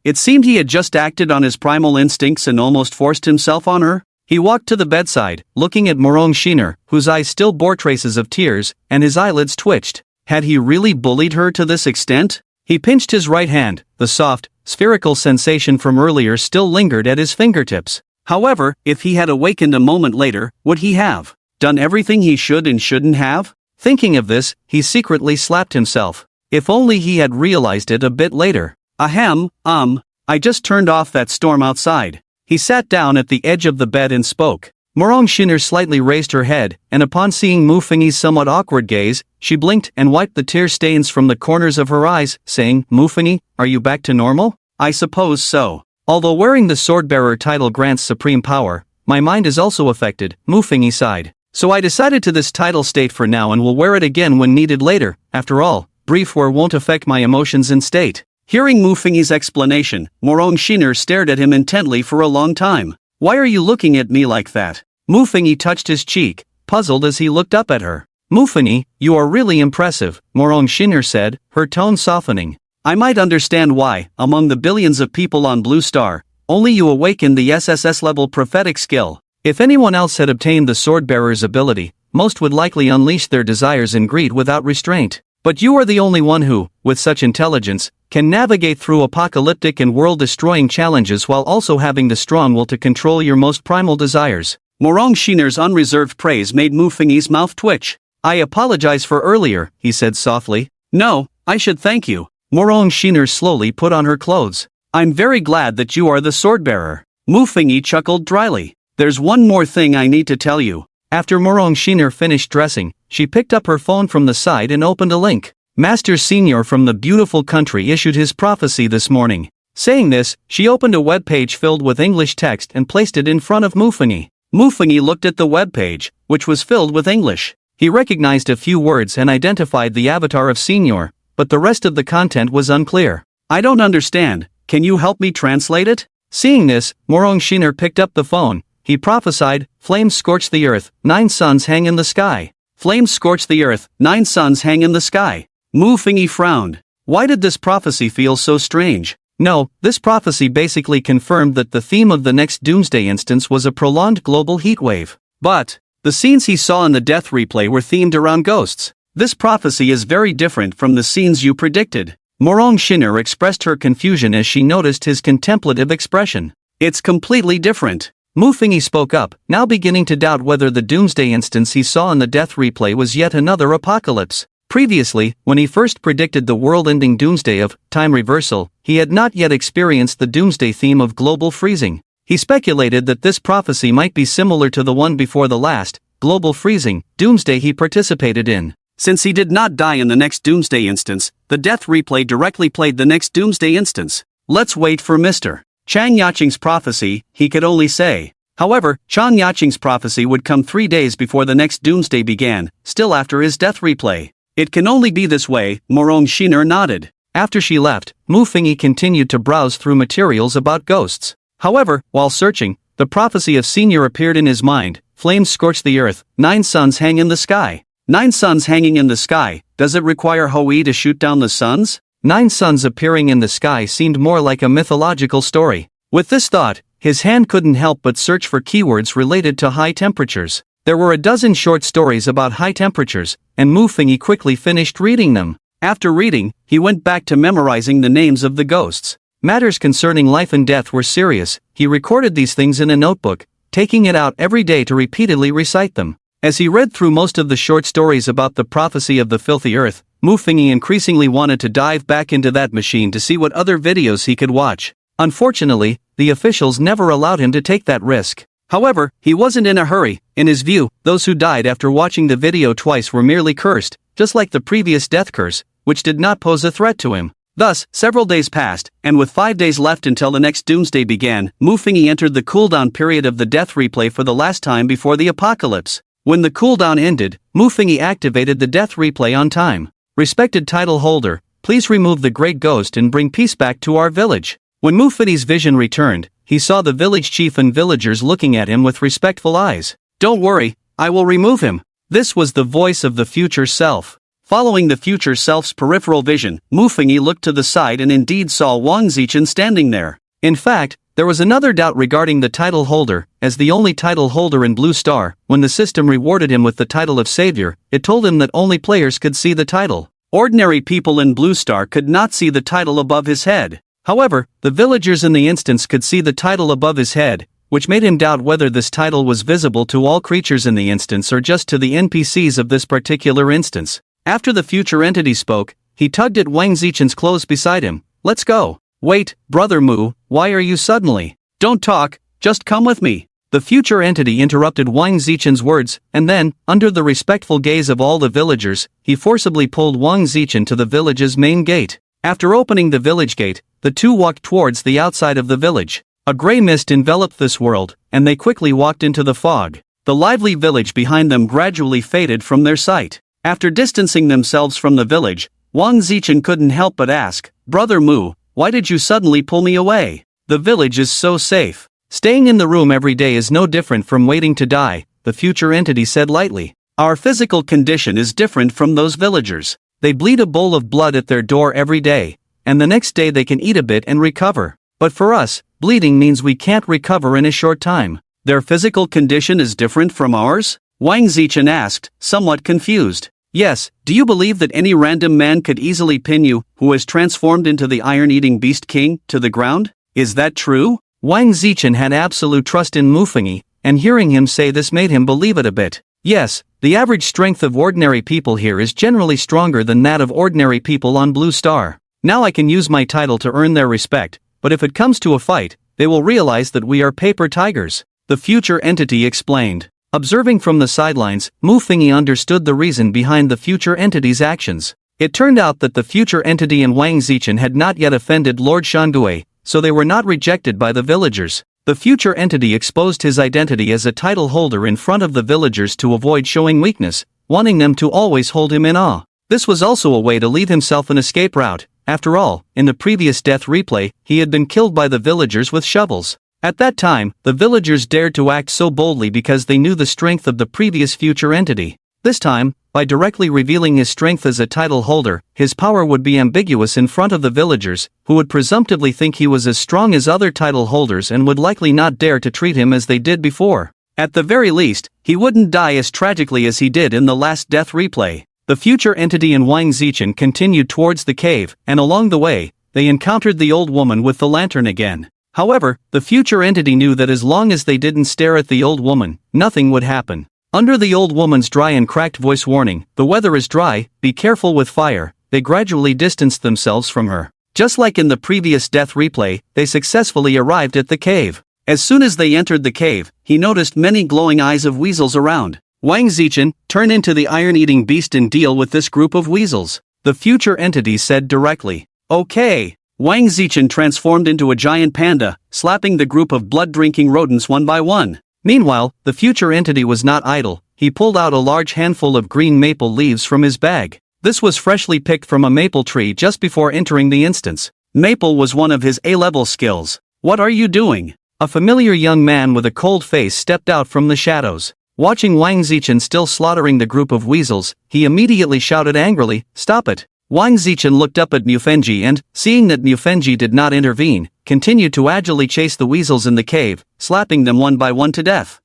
It seemed he had just acted on his primal instincts and almost forced himself on her. He walked to the bedside, looking at Morong Xaner, whose eyes still bore traces of tears, and his eyelids twitched. Had he really bullied her to this extent? He pinched his right hand. The soft, spherical sensation from earlier still lingered at his fingertips. However, if he had awakened a moment later, would he have done everything he should and shouldn't have? Thinking of this, he secretly slapped himself. If only he had realized it a bit later. I just turned off that storm outside. He sat down at the edge of the bed and spoke. Morong Xaner slightly raised her head, and upon seeing Mufingyi's somewhat awkward gaze, she blinked and wiped the tear stains from the corners of her eyes, saying, "Mufingyi, are you back to normal?" "I suppose so. Although wearing the Swordbearer title grants supreme power, my mind is also affected," Mufingyi sighed. "So I decided to this title state for now and will wear it again when needed later. After all, brief wear won't affect my emotions and state." Hearing Mufingyi's explanation, Morong Xaner stared at him intently for a long time. "Why are you looking at me like that?" Mufingyi touched his cheek, puzzled as he looked up at her. "Mufingyi, you are really impressive," Morong Xaner said, her tone softening. "I might understand why, among the billions of people on Blue Star, only you awakened the Sss-Level prophetic skill. If anyone else had obtained the Swordbearer's ability, most would likely unleash their desires and greed without restraint. But you are the only one who, with such intelligence, can navigate through apocalyptic and world-destroying challenges while also having the strong will to control your most primal desires." Morong Xaner's unreserved praise made Mufingyi's mouth twitch. "I apologize for earlier," he said softly. "No, I should thank you." Morong Xaner slowly put on her clothes. "I'm very glad that you are the Swordbearer." Mufingyi chuckled dryly. "There's one more thing I need to tell you." After Morong Xaner finished dressing, she picked up her phone from the side and opened a link. "Master Senior from the beautiful country issued his prophecy this morning." Saying this, she opened a web page filled with English text and placed it in front of Mufingyi. Mufingyi looked at the web page, which was filled with English. He recognized a few words and identified the avatar of Senior, but the rest of the content was unclear. "I don't understand, can you help me translate it?" Seeing this, Morong Xaner picked up the phone. He prophesied, "Flames scorch the earth, 9 suns hang in the sky." Flames scorch the earth, 9 suns hang in the sky. Mufingyi frowned. Why did this prophecy feel so strange? No, this prophecy basically confirmed that the theme of the next Doomsday instance was a prolonged global heatwave. But the scenes he saw in the death replay were themed around ghosts. This prophecy is very different from the scenes you predicted. Morong Xaner expressed her confusion as she noticed his contemplative expression. "It's completely different. Mu Fingyi spoke up, now beginning to doubt whether the Doomsday instance he saw in the death replay was yet another apocalypse. Previously, when he first predicted the world-ending doomsday of time reversal, he had not yet experienced the doomsday theme of global freezing. He speculated that this prophecy might be similar to the one before the last, global freezing, doomsday he participated in. Since he did not die in the next doomsday instance, the death replay directly played the next doomsday instance. Let's wait for Mr. Chang Yaqing's prophecy, he could only say. However, Chang Yaqing's prophecy would come 3 days before the next doomsday began, still after his death replay. It can only be this way, Morong Shiner nodded. After she left, Mu Fingyi continued to browse through materials about ghosts. However, while searching, the prophecy of Senior appeared in his mind. Flames scorch the earth, 9 suns hang in the sky. 9 suns hanging in the sky, does it require Hoi to shoot down the suns? 9 suns appearing in the sky seemed more like a mythological story. With this thought, his hand couldn't help but search for keywords related to high temperatures. There were a dozen short stories about high temperatures, and Mu Fingyi quickly finished reading them. After reading, he went back to memorizing the names of the ghosts. Matters concerning life and death were serious. He recorded these things in a notebook, taking it out every day to repeatedly recite them. As he read through most of the short stories about the prophecy of the filthy earth, Mu Fingyi increasingly wanted to dive back into that machine to see what other videos he could watch. Unfortunately, the officials never allowed him to take that risk. However, he wasn't in a hurry. In his view, those who died after watching the video twice were merely cursed, just like the previous death curse, which did not pose a threat to him. Thus, several days passed, and with 5 days left until the next doomsday began, Mu Fingyi entered the cooldown period of the death replay for the last time before the apocalypse. When the cooldown ended, Mu Fingyi activated the death replay on time. Respected title holder, please remove the great ghost and bring peace back to our village. When Mu Fingyi's vision returned, he saw the village chief and villagers looking at him with respectful eyes. Don't worry, I will remove him. This was the voice of the future self. Following the future self's peripheral vision, Mu Fingyi looked to the side and indeed saw Wang Zichen standing there. In fact, there was another doubt regarding the title holder. As the only title holder in Blue Star, when the system rewarded him with the title of Savior, it told him that only players could see the title. Ordinary people in Blue Star could not see the title above his head. However, the villagers in the instance could see the title above his head, which made him doubt whether this title was visible to all creatures in the instance or just to the NPCs of this particular instance. After the future entity spoke, he tugged at Wang Zichen's clothes beside him. Let's go. Wait, brother Mu, why are you suddenly? Don't talk, just come with me. The future entity interrupted Wang Zichen's words, and then, under the respectful gaze of all the villagers, he forcibly pulled Wang Zichen to the village's main gate. After opening the village gate, the two walked towards the outside of the village. A gray mist enveloped this world, and they quickly walked into the fog. The lively village behind them gradually faded from their sight. After distancing themselves from the village, Wang Zichen couldn't help but ask, Brother Mu, why did you suddenly pull me away? The village is so safe. Staying in the room every day is no different from waiting to die, the future entity said lightly. Our physical condition is different from those villagers. They bleed a bowl of blood at their door every day, and the next day they can eat a bit and recover. But for us, bleeding means we can't recover in a short time. Their physical condition is different from ours? Wang Zichen asked, somewhat confused. Yes, do you believe that any random man could easily pin you, who has transformed into the iron-eating beast king, to the ground? Is that true? Wang Zichen had absolute trust in Mu Fingyi, and hearing him say this made him believe it a bit. Yes, the average strength of ordinary people here is generally stronger than that of ordinary people on Blue Star. Now I can use my title to earn their respect, but if it comes to a fight, they will realize that we are paper tigers, the future entity explained. Observing from the sidelines, Mu Fingyi understood the reason behind the future entity's actions. It turned out that the future entity and Wang Zichen had not yet offended Lord Shandue, so they were not rejected by the villagers. The future entity exposed his identity as a title holder in front of the villagers to avoid showing weakness, wanting them to always hold him in awe. This was also a way to leave himself an escape route. After all, in the previous death replay, he had been killed by the villagers with shovels. At that time, the villagers dared to act so boldly because they knew the strength of the previous future entity. This time, by directly revealing his strength as a title holder, his power would be ambiguous in front of the villagers, who would presumptively think he was as strong as other title holders and would likely not dare to treat him as they did before. At the very least, he wouldn't die as tragically as he did in the last death replay. The future entity and Wang Zichen continued towards the cave, and along the way, they encountered the old woman with the lantern again. However, the future entity knew that as long as they didn't stare at the old woman, nothing would happen. Under the old woman's dry and cracked voice warning, "The weather is dry, be careful with fire," they gradually distanced themselves from her. Just like in the previous death replay, they successfully arrived at the cave. As soon as they entered the cave, he noticed many glowing eyes of weasels around. "Wang Zichen, turn into the iron-eating beast and deal with this group of weasels," the future entity said directly. "Okay." Wang Zichen transformed into a giant panda, slapping the group of blood-drinking rodents one by one. Meanwhile, the future entity was not idle. He pulled out a large handful of green maple leaves from his bag. This was freshly picked from a maple tree just before entering the instance. Maple was one of his A-level skills. "What are you doing?" A familiar young man with a cold face stepped out from the shadows. Watching Wang Zichen still slaughtering the group of weasels, he immediately shouted angrily, "Stop it!" Wang Zichen looked up at Mufenji and, seeing that Mufenji did not intervene, continued to agilely chase the weasels in the cave, slapping them one by one to death.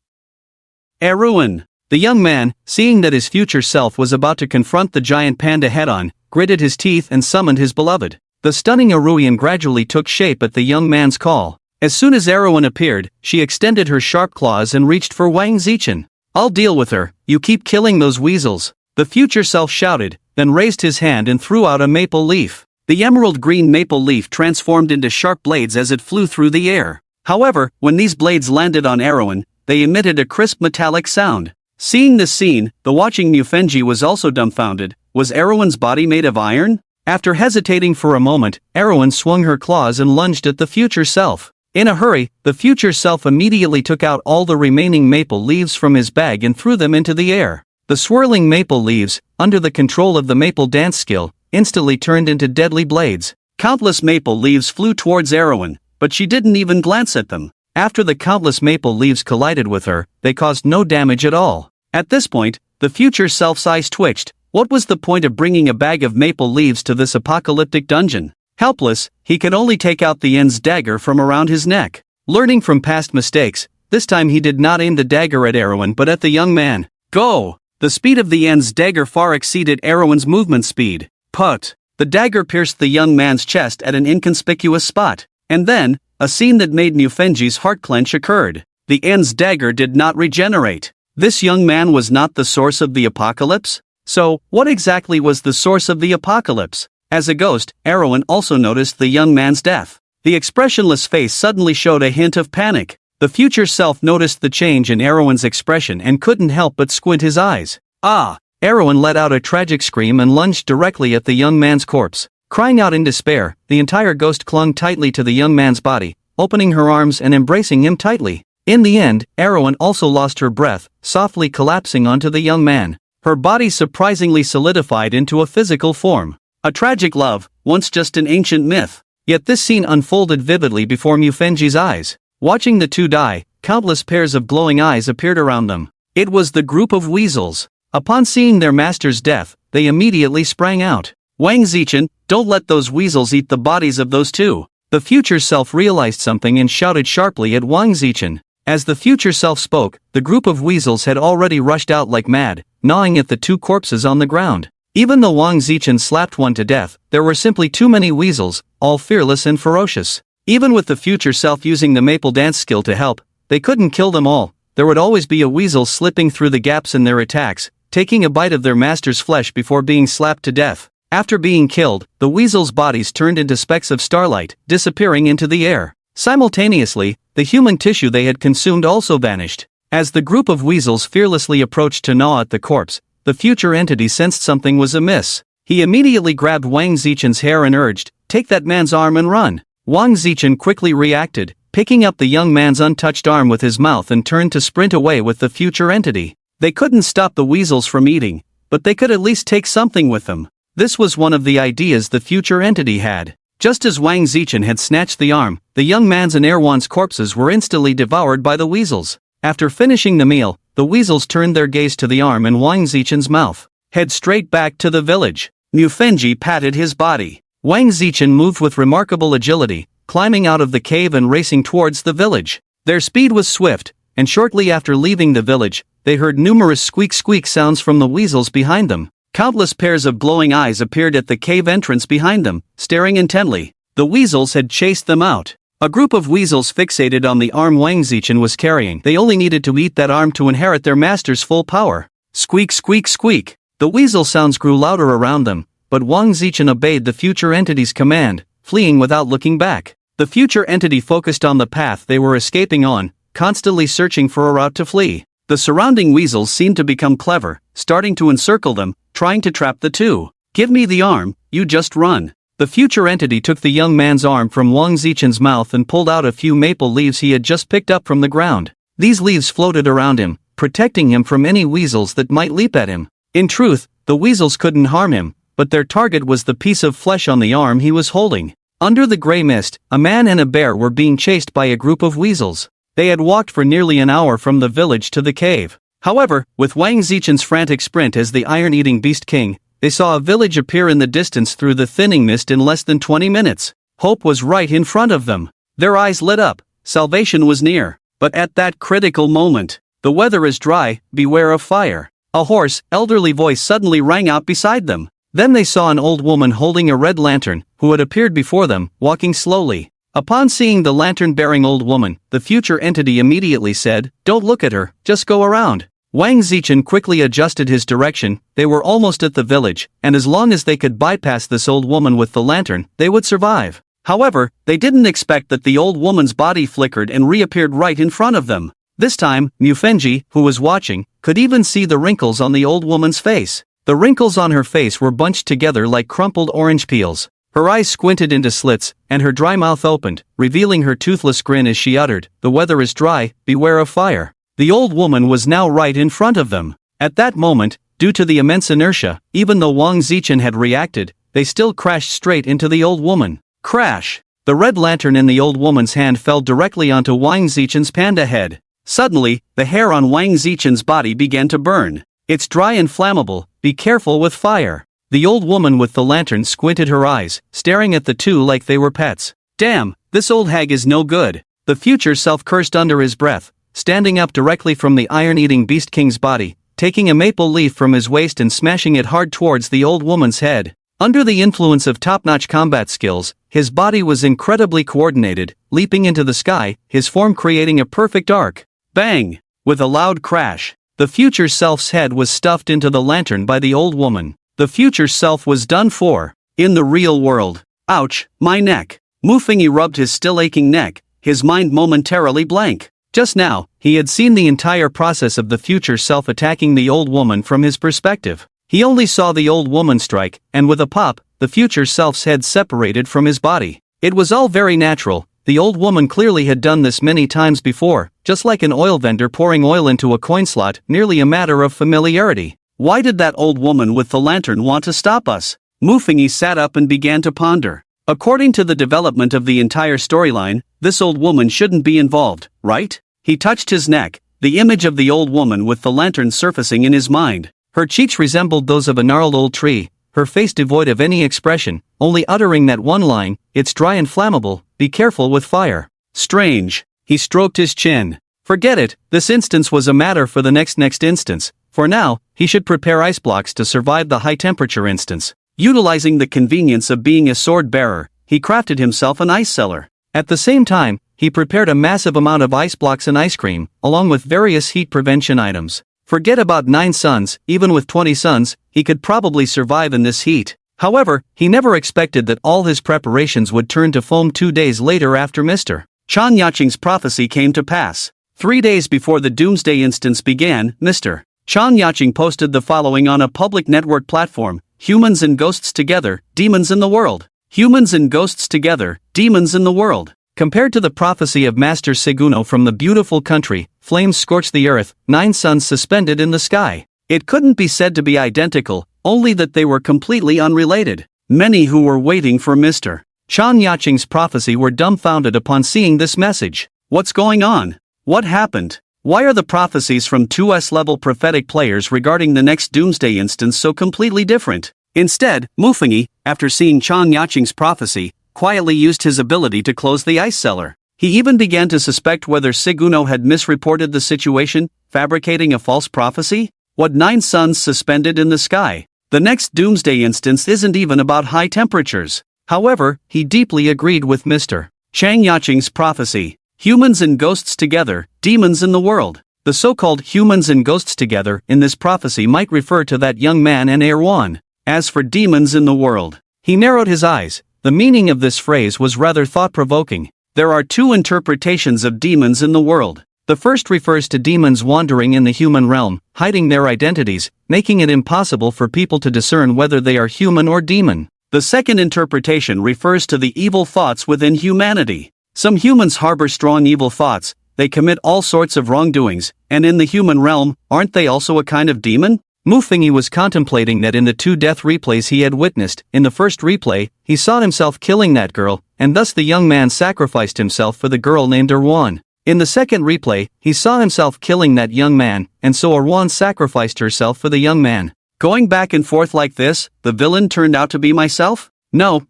Eruen. The young man, seeing that his future self was about to confront the giant panda head-on, gritted his teeth and summoned his beloved. The stunning Eruen gradually took shape at the young man's call. As soon as Eruen appeared, she extended her sharp claws and reached for Wang Zichen. "I'll deal with her, you keep killing those weasels," the future self shouted, then raised his hand and threw out a maple leaf. The emerald green maple leaf transformed into sharp blades as it flew through the air. However, when these blades landed on Eruen, they emitted a crisp metallic sound. Seeing this scene, the watching Mufenji was also dumbfounded. Was Eruen's body made of iron? After hesitating for a moment, Eruen swung her claws and lunged at the future self. In a hurry, the future self immediately took out all the remaining maple leaves from his bag and threw them into the air. The swirling maple leaves, under the control of the maple dance skill, instantly turned into deadly blades. Countless maple leaves flew towards Eruen, but she didn't even glance at them. After the countless maple leaves collided with her, they caused no damage at all. At this point, the future self's eyes twitched. What was the point of bringing a bag of maple leaves to this apocalyptic dungeon? Helpless, he could only take out the end's dagger from around his neck. Learning from past mistakes, this time he did not aim the dagger at Eruen but at the young man. Go! The speed of the end's dagger far exceeded Eruen's movement speed. Put! The dagger pierced the young man's chest at an inconspicuous spot. And then, a scene that made Mufenji's heart clench occurred. The end's dagger did not regenerate. This young man was not the source of the apocalypse? So, what exactly was the source of the apocalypse? As a ghost, Eruen also noticed the young man's death. The expressionless face suddenly showed a hint of panic. The future self noticed the change in Eruen's expression and couldn't help but squint his eyes. Ah! Eruen let out a tragic scream and lunged directly at the young man's corpse. Crying out in despair, the entire ghost clung tightly to the young man's body, opening her arms and embracing him tightly. In the end, Eruen also lost her breath, softly collapsing onto the young man. Her body surprisingly solidified into a physical form. A tragic love, once just an ancient myth. Yet this scene unfolded vividly before Mufenji's eyes. Watching the two die, countless pairs of glowing eyes appeared around them. It was the group of weasels. Upon seeing their master's death, they immediately sprang out. Wang Zichen, don't let those weasels eat the bodies of those two. The future self realized something and shouted sharply at Wang Zichen. As the future self spoke, the group of weasels had already rushed out like mad, gnawing at the two corpses on the ground. Even though Wang Zichen slapped one to death, there were simply too many weasels, all fearless and ferocious. Even with the future self using the maple dance skill to help, they couldn't kill them all. There would always be a weasel slipping through the gaps in their attacks, taking a bite of their master's flesh before being slapped to death. After being killed, the weasels' bodies turned into specks of starlight, disappearing into the air. Simultaneously, the human tissue they had consumed also vanished. As the group of weasels fearlessly approached to gnaw at the corpse, the future entity sensed something was amiss. He immediately grabbed Wang Zichen's hair and urged, "Take that man's arm and run." Wang Zichen quickly reacted, picking up the young man's untouched arm with his mouth and turned to sprint away with the future entity. They couldn't stop the weasels from eating, but they could at least take something with them. This was one of the ideas the future entity had. Just as Wang Zichen had snatched the arm, the young man's and Erwan's corpses were instantly devoured by the weasels. After finishing the meal, the weasels turned their gaze to the arm in Wang Zichen's mouth. Head straight back to the village. Mufenji patted his body. Wang Zichen moved with remarkable agility, climbing out of the cave and racing towards the village. Their speed was swift, and shortly after leaving the village, they heard numerous squeak sounds from the weasels behind them. Countless pairs of glowing eyes appeared at the cave entrance behind them, staring intently. The weasels had chased them out. A group of weasels fixated on the arm Wang Zichen was carrying. They only needed to eat that arm to inherit their master's full power. Squeak, squeak, squeak. The weasel sounds grew louder around them, but Wang Zichen obeyed the future entity's command, fleeing without looking back. The future entity focused on the path they were escaping on, constantly searching for a route to flee. The surrounding weasels seemed to become clever, starting to encircle them, trying to trap the two. Give me the arm, you just run. The future entity took the young man's arm from Wang Zichen's mouth and pulled out a few maple leaves he had just picked up from the ground. These leaves floated around him, protecting him from any weasels that might leap at him. In truth, the weasels couldn't harm him, but their target was the piece of flesh on the arm he was holding. Under the gray mist, a man and a bear were being chased by a group of weasels. They had walked for nearly an hour from the village to the cave. However, with Wang Zichen's frantic sprint as the iron-eating beast king, they saw a village appear in the distance through the thinning mist in less than 20 minutes. Hope was right in front of them. Their eyes lit up. Salvation was near. But at that critical moment, the weather is dry, beware of fire. A hoarse, elderly voice suddenly rang out beside them. Then they saw an old woman holding a red lantern, who had appeared before them, walking slowly. Upon seeing the lantern-bearing old woman, the future entity immediately said, "Don't look at her, just go around." Wang Zichen quickly adjusted his direction. They were almost at the village, and as long as they could bypass this old woman with the lantern, they would survive. However, they didn't expect that the old woman's body flickered and reappeared right in front of them. This time, Mufenji, who was watching, could even see the wrinkles on the old woman's face. The wrinkles on her face were bunched together like crumpled orange peels. Her eyes squinted into slits, and her dry mouth opened, revealing her toothless grin as she uttered, "The weather is dry, beware of fire." The old woman was now right in front of them. At that moment, due to the immense inertia, even though Wang Zichen had reacted, they still crashed straight into the old woman. Crash! The red lantern in the old woman's hand fell directly onto Wang Zichen's panda head. Suddenly, the hair on Wang Zichen's body began to burn. "It's dry and flammable, be careful with fire." The old woman with the lantern squinted her eyes, staring at the two like they were pets. "Damn, this old hag is no good." The future self cursed under his breath, standing up directly from the iron-eating beast king's body, taking a maple leaf from his waist and smashing it hard towards the old woman's head. Under the influence of top-notch combat skills, his body was incredibly coordinated, leaping into the sky, his form creating a perfect arc. Bang! With a loud crash, the future self's head was stuffed into the lantern by the old woman. The future self was done for. In the real world. Ouch, my neck. Mufengi rubbed his still aching neck, his mind momentarily blank. Just now, he had seen the entire process of the future self attacking the old woman from his perspective. He only saw the old woman strike, and with a pop, the future self's head separated from his body. It was all very natural. The old woman clearly had done this many times before, just like an oil vendor pouring oil into a coin slot, merely a matter of familiarity. Why did that old woman with the lantern want to stop us? Mufengi sat up and began to ponder. According to the development of the entire storyline, this old woman shouldn't be involved, right? He touched his neck, the image of the old woman with the lantern surfacing in his mind. Her cheeks resembled those of a gnarled old tree, her face devoid of any expression, only uttering that one line, "It's dry and flammable, be careful with fire." Strange. He stroked his chin. Forget it, this instance was a matter for the next instance. For now, he should prepare ice blocks to survive the high-temperature instance. Utilizing the convenience of being a sword-bearer, he crafted himself an ice cellar. At the same time, he prepared a massive amount of ice blocks and ice cream, along with various heat prevention items. Forget about 9 suns, even with 20 suns, he could probably survive in this heat. However, he never expected that all his preparations would turn to foam 2 days later after Mr. Chan Yaching's prophecy came to pass. 3 days before the Doomsday instance began, Mr. Chan Yaching posted the following on a public network platform: "Humans and ghosts together, demons in the world. Humans and ghosts together, demons in the world." Compared to the prophecy of Master Seguno from the beautiful country, flames scorched the earth, 9 suns suspended in the sky. It couldn't be said to be identical, only that they were completely unrelated. Many who were waiting for Mr. Chan Yaching's prophecy were dumbfounded upon seeing this message. What's going on? What happened? Why are the prophecies from 2S-level prophetic players regarding the next Doomsday instance so completely different? Instead, Mufengi, after seeing Chan Yaching's prophecy, quietly used his ability to close the ice cellar. He even began to suspect whether Seguno had misreported the situation, fabricating a false prophecy. What 9 suns suspended in the sky? The next Doomsday instance isn't even about high temperatures. However, he deeply agreed with Mr. Chang Yaching's prophecy. Humans and ghosts together, demons in the world. The so-called humans and ghosts together in this prophecy might refer to that young man and Erwan. As for demons in the world, he narrowed his eyes. The meaning of this phrase was rather thought-provoking. There are two interpretations of demons in the world. The first refers to demons wandering in the human realm, hiding their identities, making it impossible for people to discern whether they are human or demon. The second interpretation refers to the evil thoughts within humanity. Some humans harbor strong evil thoughts, they commit all sorts of wrongdoings, and in the human realm, aren't they also a kind of demon? Mufengi was contemplating that in the two death replays he had witnessed. In the first replay, he saw himself killing that girl, and thus the young man sacrificed himself for the girl named Erwan. In the second replay, he saw himself killing that young man, and so Erwan sacrificed herself for the young man. Going back and forth like this, the villain turned out to be myself? No,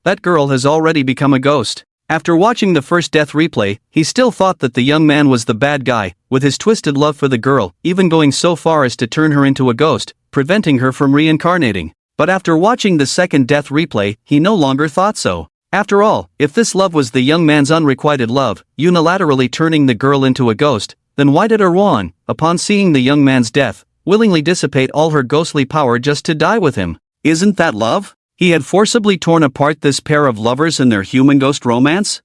that girl has already become a ghost. After watching the first death replay, he still thought that the young man was the bad guy, with his twisted love for the girl, even going so far as to turn her into a ghost, preventing her from reincarnating. But after watching the second death replay, he no longer thought so. After all, if this love was the young man's unrequited love, unilaterally turning the girl into a ghost, then why did Erwan, upon seeing the young man's death, willingly dissipate all her ghostly power just to die with him? Isn't that love? He had forcibly torn apart this pair of lovers in their human-ghost romance?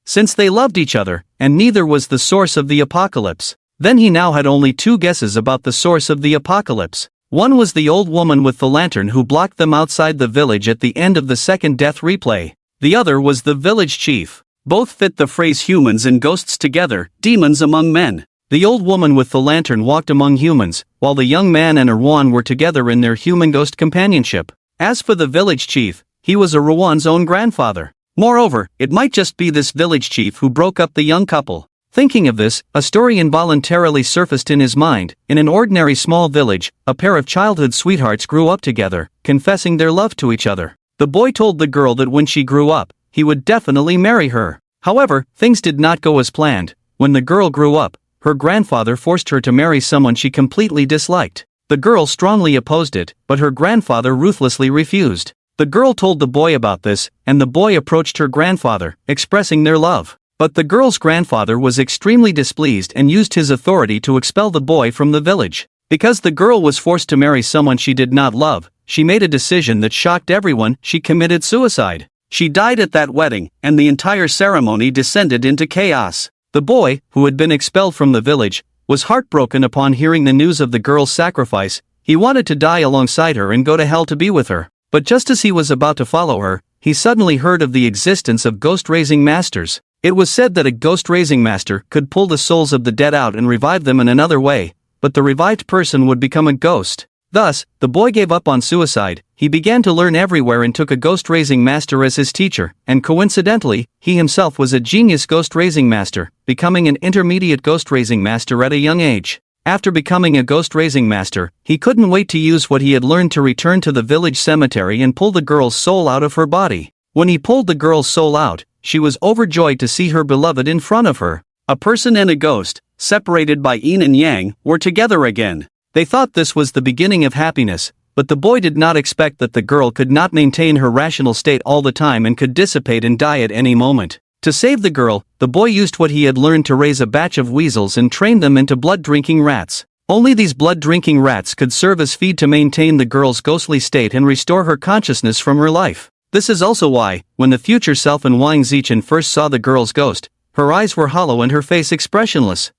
Since they loved each other, and neither was the source of the apocalypse, then he now had only two guesses about the source of the apocalypse. One was the old woman with the lantern who blocked them outside the village at the end of the second death replay. The other was the village chief. Both fit the phrase humans and ghosts together, demons among men. The old woman with the lantern walked among humans, while the young man and Erwan were together in their human-ghost companionship. As for the village chief, he was Erwan's own grandfather. Moreover, it might just be this village chief who broke up the young couple. Thinking of this, a story involuntarily surfaced in his mind. In an ordinary small village, a pair of childhood sweethearts grew up together, confessing their love to each other. The boy told the girl that when she grew up, he would definitely marry her. However, things did not go as planned. When the girl grew up, her grandfather forced her to marry someone she completely disliked. The girl strongly opposed it, but her grandfather ruthlessly refused. The girl told the boy about this, and the boy approached her grandfather, expressing their love. But the girl's grandfather was extremely displeased and used his authority to expel the boy from the village. Because the girl was forced to marry someone she did not love, she made a decision that shocked everyone. She committed suicide. She died at that wedding, and the entire ceremony descended into chaos. The boy, who had been expelled from the village, was heartbroken upon hearing the news of the girl's sacrifice. He wanted to die alongside her and go to hell to be with her. But just as he was about to follow her, he suddenly heard of the existence of ghost-raising masters. It was said that a ghost-raising master could pull the souls of the dead out and revive them in another way, but the revived person would become a ghost. Thus, the boy gave up on suicide. He began to learn everywhere and took a ghost-raising master as his teacher, and coincidentally, he himself was a genius ghost-raising master, becoming an intermediate ghost-raising master at a young age. After becoming a ghost-raising master, he couldn't wait to use what he had learned to return to the village cemetery and pull the girl's soul out of her body. When he pulled the girl's soul out, she was overjoyed to see her beloved in front of her. A person and a ghost, separated by yin and yang, were together again. They thought this was the beginning of happiness, but the boy did not expect that the girl could not maintain her rational state all the time and could dissipate and die at any moment. To save the girl, the boy used what he had learned to raise a batch of weasels and train them into blood-drinking rats. Only these blood-drinking rats could serve as feed to maintain the girl's ghostly state and restore her consciousness from her life. This is also why, when the future self and Wang Zichen first saw the girl's ghost, her eyes were hollow and her face expressionless.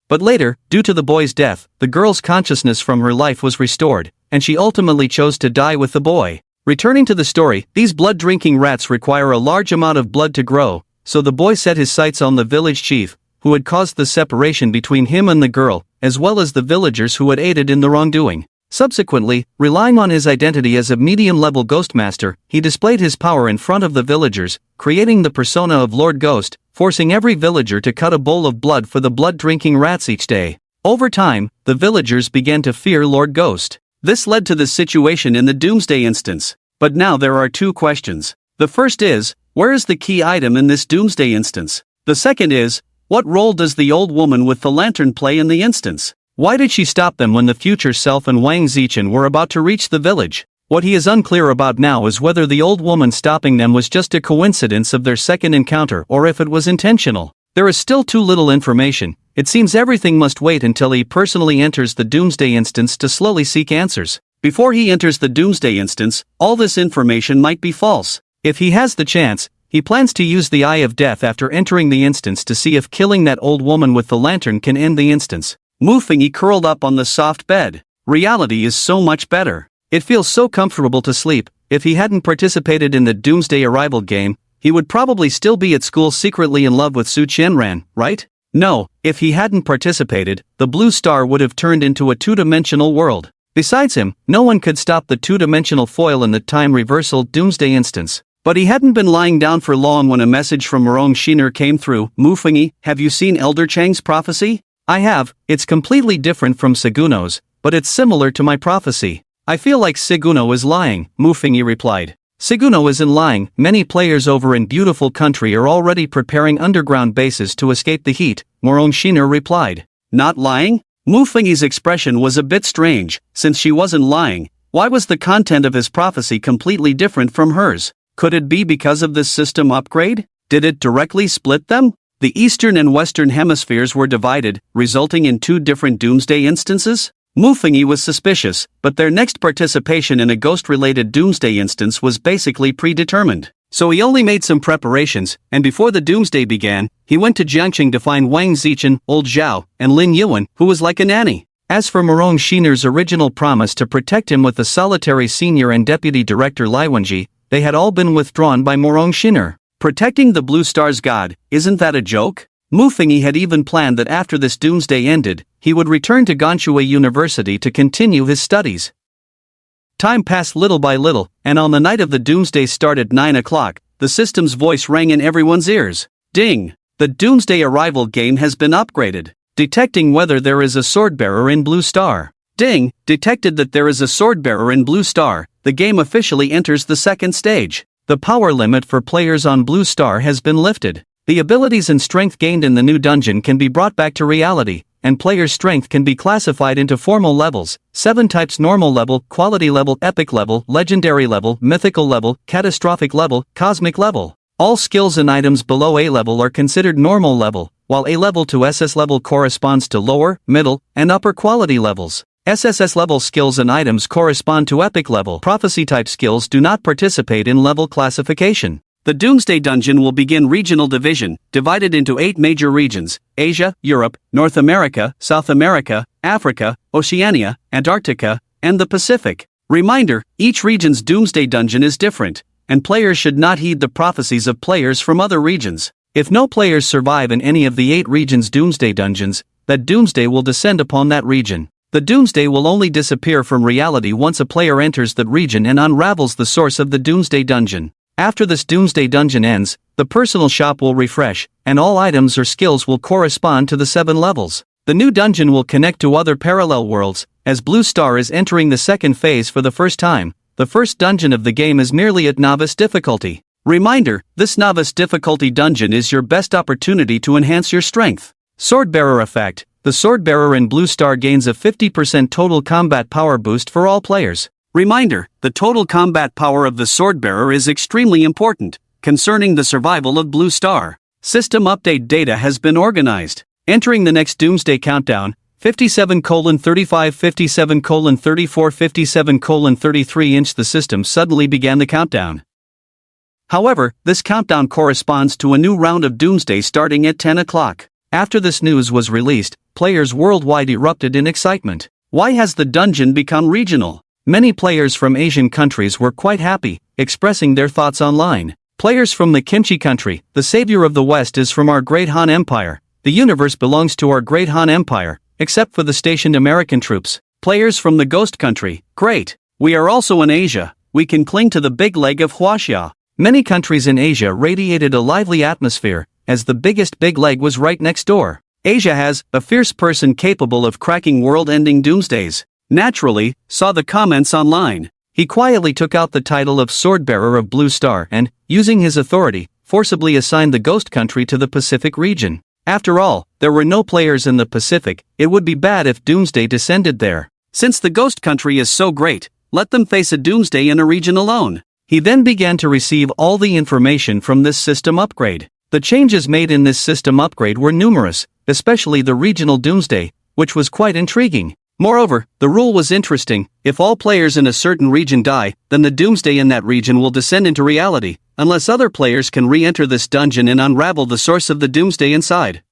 But later, due to the boy's death, the girl's consciousness from her life was restored, and she ultimately chose to die with the boy. Returning to the story, these blood-drinking rats require a large amount of blood to grow, so the boy set his sights on the village chief, who had caused the separation between him and the girl, as well as the villagers who had aided in the wrongdoing. Subsequently, relying on his identity as a medium-level ghost master, he displayed his power in front of the villagers, creating the persona of Lord Ghost, forcing every villager to cut a bowl of blood for the blood-drinking rats each day. Over time, the villagers began to fear Lord Ghost. This led to the situation in the Doomsday instance. But now there are two questions. The first is, where is the key item in this Doomsday instance? The second is, what role does the old woman with the lantern play in the instance? Why did she stop them when the future self and Wang Zichen were about to reach the village? What he is unclear about now is whether the old woman stopping them was just a coincidence of their second encounter or if it was intentional. There is still too little information. It seems everything must wait until he personally enters the Doomsday instance to slowly seek answers. Before he enters the Doomsday instance, all this information might be false. If he has the chance, he plans to use the Eye of Death after entering the instance to see if killing that old woman with the lantern can end the instance. Muffingy curled up on the soft bed. Reality is so much better. It feels so comfortable to sleep. If he hadn't participated in the Doomsday Arrival game, he would probably still be at school secretly in love with Su Qianran, right? No, if he hadn't participated, the blue star would have turned into a two-dimensional world. Besides him, no one could stop the two-dimensional foil in the time reversal Doomsday instance. But he hadn't been lying down for long when a message from Murong Shiner came through. Muffingy, have you seen Elder Chang's prophecy? I have. It's completely different from Seguno's, but it's similar to my prophecy. I feel like Seguno is lying, Muffingy replied. Seguno isn't lying. Many players over in Beautiful Country are already preparing underground bases to escape the heat, Murong Shiner replied. Not lying? Muffingy's expression was a bit strange. Since she wasn't lying, why was the content of his prophecy completely different from hers? Could it be because of this system upgrade? Did it directly split them? The Eastern and Western hemispheres were divided, resulting in two different Doomsday instances? Muffingy was suspicious, but their next participation in a ghost-related Doomsday instance was basically predetermined. So he only made some preparations, and before the Doomsday began, he went to Jiangqing to find Wang Zichen, Old Zhao, and Lin Yuan, who was like a nanny. As for Murong Shiner's original promise to protect him with the solitary senior and deputy director Lai Wenji, they had all been withdrawn by Murong Shiner. Protecting the Blue Star's god, isn't that a joke? Muffingy had even planned that after this Doomsday ended, he would return to Ganshui University to continue his studies. Time passed little by little, and on the night of the Doomsday start at 9 o'clock, the system's voice rang in everyone's ears. Ding! The Doomsday Arrival game has been upgraded. Detecting whether there is a swordbearer in Blue Star. Ding! Detected that there is a swordbearer in Blue Star. The game officially enters the second stage. The power limit for players on Blue Star has been lifted. The abilities and strength gained in the new dungeon can be brought back to reality, and players' strength can be classified into formal levels, 7 types: normal level, quality level, epic level, legendary level, mythical level, catastrophic level, cosmic level. All skills and items below A level are considered normal level, while A level to SS level corresponds to lower, middle, and upper quality levels. SSS level skills and items correspond to epic level. Prophecy type skills do not participate in level classification. The Doomsday Dungeon will begin regional division, divided into 8 major regions: Asia, Europe, North America, South America, Africa, Oceania, Antarctica, and the Pacific. Reminder, each region's Doomsday Dungeon is different, and players should not heed the prophecies of players from other regions. If no players survive in any of the 8 regions' Doomsday Dungeons, that Doomsday will descend upon that region. The Doomsday will only disappear from reality once a player enters that region and unravels the source of the Doomsday Dungeon. After this Doomsday Dungeon ends, the personal shop will refresh, and all items or skills will correspond to the 7 levels. The new dungeon will connect to other parallel worlds. As Blue Star is entering the second phase for the first time, the first dungeon of the game is merely at novice difficulty. Reminder, this novice difficulty dungeon is your best opportunity to enhance your strength. Swordbearer effect. The Swordbearer in Blue Star gains a 50% total combat power boost for all players. Reminder, the total combat power of the Swordbearer is extremely important, concerning the survival of Blue Star. System update data has been organized. Entering the next Doomsday countdown, 57:35, 57:34, 57:33 the system suddenly began the countdown. However, this countdown corresponds to a new round of Doomsday starting at 10 o'clock. After this news was released, players worldwide erupted in excitement. Why has the dungeon become regional? Many players from Asian countries were quite happy, expressing their thoughts online. Players from the Kimchi country, the savior of the West is from our great Han Empire. The universe belongs to our great Han Empire, except for the stationed American troops. Players from the Ghost country, great. We are also in Asia. We can cling to the big leg of Huaxia. Many countries in Asia radiated a lively atmosphere, as the biggest big leg was right next door. Asia has a fierce person capable of cracking world-ending doomsdays. Naturally, saw the comments online. He quietly took out the title of Swordbearer of Blue Star and, using his authority, forcibly assigned the Ghost Country to the Pacific region. After all, there were no players in the Pacific. It would be bad if Doomsday descended there. Since the Ghost Country is so great, let them face a doomsday in a region alone. He then began to receive all the information from this system upgrade. The changes made in this system upgrade were numerous, especially the regional doomsday, which was quite intriguing. Moreover, the rule was interesting: if all players in a certain region die, then the doomsday in that region will descend into reality, unless other players can re-enter this dungeon and unravel the source of the doomsday inside.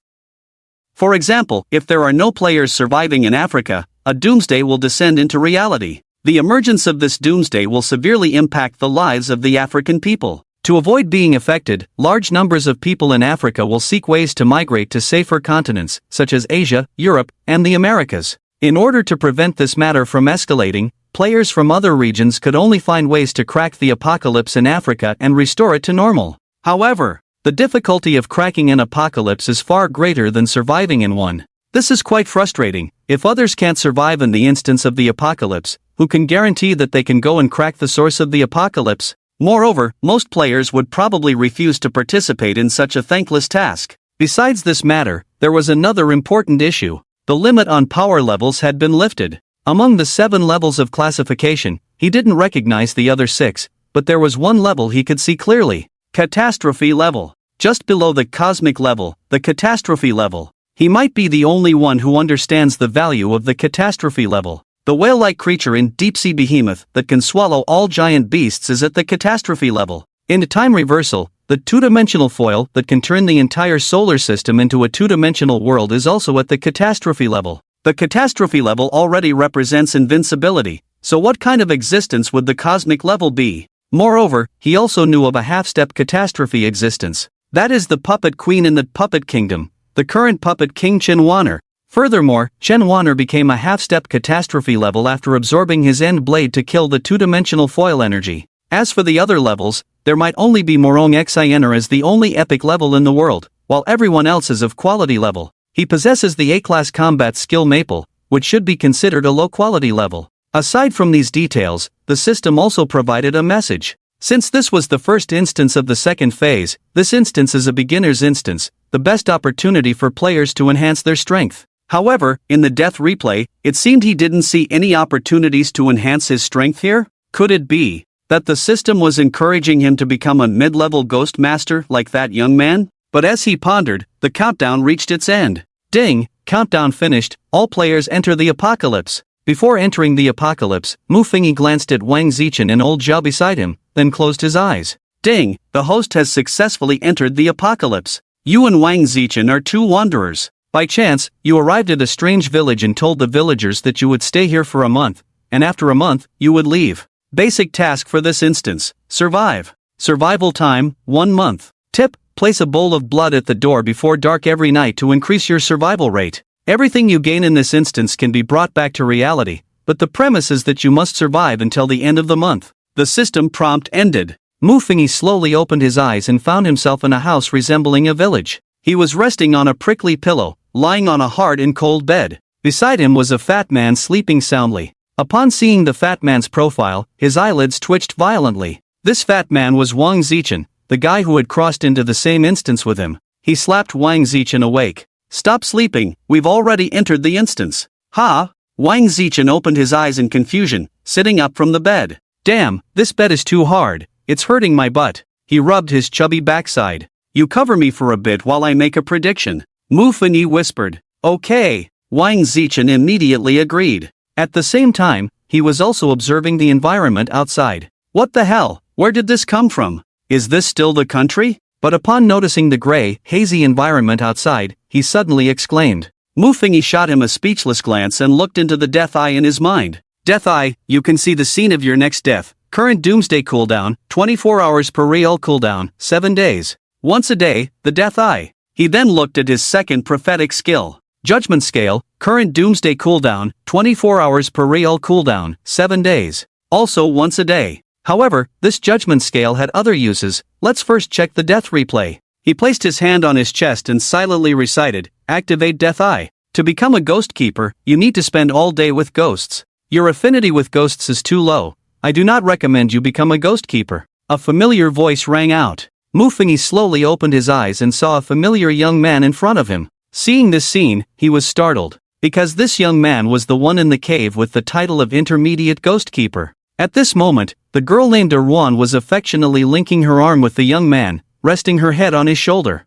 For example, if there are no players surviving in Africa, a doomsday will descend into reality. The emergence of this doomsday will severely impact the lives of the African people. To avoid being affected, large numbers of people in Africa will seek ways to migrate to safer continents, such as Asia, Europe, and the Americas. In order to prevent this matter from escalating, players from other regions could only find ways to crack the apocalypse in Africa and restore it to normal. However, the difficulty of cracking an apocalypse is far greater than surviving in one. This is quite frustrating. If others can't survive in the instance of the apocalypse, who can guarantee that they can go and crack the source of the apocalypse? Moreover, most players would probably refuse to participate in such a thankless task. Besides this matter, there was another important issue. The limit on power levels had been lifted. Among the 7 levels of classification, he didn't recognize the other 6, but there was one level he could see clearly: catastrophe level. Just below the cosmic level, the catastrophe level. He might be the only one who understands the value of the catastrophe level. The whale-like creature in deep-sea behemoth that can swallow all giant beasts is at the catastrophe level. In time reversal, the two-dimensional foil that can turn the entire solar system into a two-dimensional world is also at the catastrophe level. The catastrophe level already represents invincibility, so what kind of existence would the cosmic level be? Moreover, he also knew of a half-step catastrophe existence. That is the puppet queen in the puppet kingdom, the current puppet king Chen Wanner. Furthermore, Chen Wanner became a half-step catastrophe level after absorbing his end blade to kill the two-dimensional foil energy. As for the other levels, there might only be Morong Xiner as the only epic level in the world, while everyone else is of quality level. He possesses the A-class combat skill Maple, which should be considered a low-quality level. Aside from these details, the system also provided a message. Since this was the first instance of the second phase, this instance is a beginner's instance, the best opportunity for players to enhance their strength. However, in the death replay, it seemed he didn't see any opportunities to enhance his strength here. Could it be that the system was encouraging him to become a mid-level ghost master like that young man? But as he pondered, the countdown reached its end. Ding! Countdown finished, all players enter the apocalypse. Before entering the apocalypse, Mu Fingyi glanced at Wang Zichen and old Zhao beside him, then closed his eyes. Ding! The host has successfully entered the apocalypse. You and Wang Zichen are 2 wanderers. By chance, you arrived at a strange village and told the villagers that you would stay here for a month, and after a month, you would leave. Basic task for this instance: survive. Survival time, 1 month. Tip: place a bowl of blood at the door before dark every night to increase your survival rate. Everything you gain in this instance can be brought back to reality, but the premise is that you must survive until the end of the month. The system prompt ended. Mu Fingyi slowly opened his eyes and found himself in a house resembling a village. He was resting on a prickly pillow, lying on a hard and cold bed. Beside him was a fat man sleeping soundly. Upon seeing the fat man's profile, his eyelids twitched violently. This fat man was Wang Zichen, the guy who had crossed into the same instance with him. He slapped Wang Zichen awake. Stop sleeping, we've already entered the instance. Ha! Wang Zichen opened his eyes in confusion, sitting up from the bed. Damn, this bed is too hard, it's hurting my butt. He rubbed his chubby backside. You cover me for a bit while I make a prediction. Mu Fingyi whispered. Okay. Wang Zichen immediately agreed. At the same time, he was also observing the environment outside. What the hell? Where did this come from? Is this still the country? But upon noticing the gray, hazy environment outside, he suddenly exclaimed. Mu Fingyi shot him a speechless glance and looked into the death eye in his mind. Death eye, you can see the scene of your next death. Current doomsday cooldown, 24 hours per real cooldown, 7 days. Once a day, the death eye. He then looked at his second prophetic skill. Judgment scale, current doomsday cooldown, 24 hours per real cooldown, 7 days. Also once a day. However, this judgment scale had other uses. Let's first check the death replay. He placed his hand on his chest and silently recited, activate death eye. To become a ghost keeper, you need to spend all day with ghosts. Your affinity with ghosts is too low. I do not recommend you become a ghost keeper. A familiar voice rang out. Mu Fingyi slowly opened his eyes and saw a familiar young man in front of him. Seeing this scene, he was startled, because this young man was the one in the cave with the title of Intermediate Ghost Keeper. At this moment, the girl named Erwan was affectionately linking her arm with the young man, resting her head on his shoulder.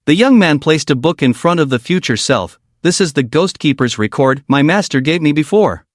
The young man placed a book in front of the future self. This is the Ghost Keeper's record my master gave me before.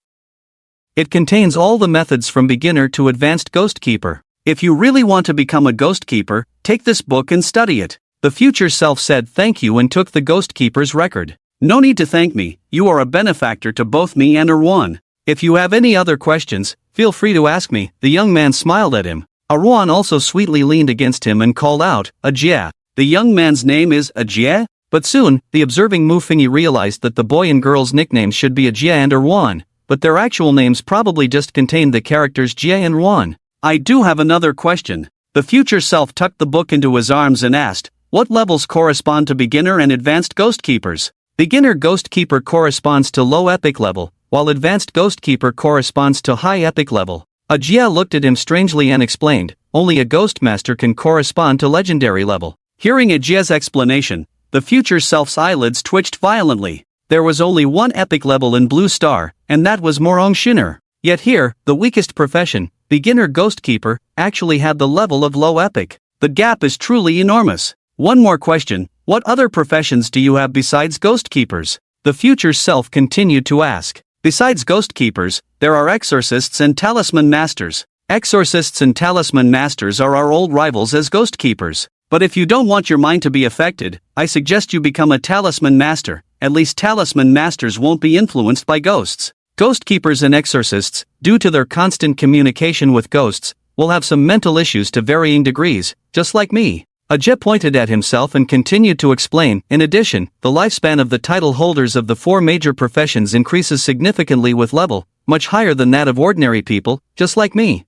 It contains all the methods from beginner to advanced Ghost Keeper. If you really want to become a Ghost Keeper, take this book and study it. The future self said thank you and took the Ghost Keeper's record. No need to thank me, you are a benefactor to both me and Erwan. If you have any other questions, feel free to ask me. The young man smiled at him. Erwan also sweetly leaned against him and called out, Ajie. The young man's name is Ajie? But soon, the observing Mufingi realized that the boy and girl's nicknames should be Ajie and Erwan, but their actual names probably just contained the characters Jie and Erwan. I do have another question. The future self tucked the book into his arms and asked, what levels correspond to beginner and advanced Ghost Keepers? Beginner Ghost Keeper corresponds to low epic level, while advanced Ghost Keeper corresponds to high epic level. Ajie looked at him strangely and explained, only a Ghost Master can correspond to legendary level. Hearing Ajie's explanation, the future self's eyelids twitched violently. There was only one epic level in Blue Star, and that was Morong Shinner. Yet here, the weakest profession, beginner Ghost Keeper, actually had the level of low epic. The gap is truly enormous. One more question, what other professions do you have besides Ghost Keepers? The future self continued to ask. Besides Ghost Keepers, there are Exorcists and Talisman Masters. Exorcists and Talisman Masters are our old rivals as Ghost Keepers. But if you don't want your mind to be affected, I suggest you become a Talisman Master. At least Talisman Masters won't be influenced by ghosts. Ghost Keepers and Exorcists, due to their constant communication with ghosts, will have some mental issues to varying degrees, just like me. Ajie pointed at himself and continued to explain, in addition, the lifespan of the title holders of the four major professions increases significantly with level, much higher than that of ordinary people, just like me.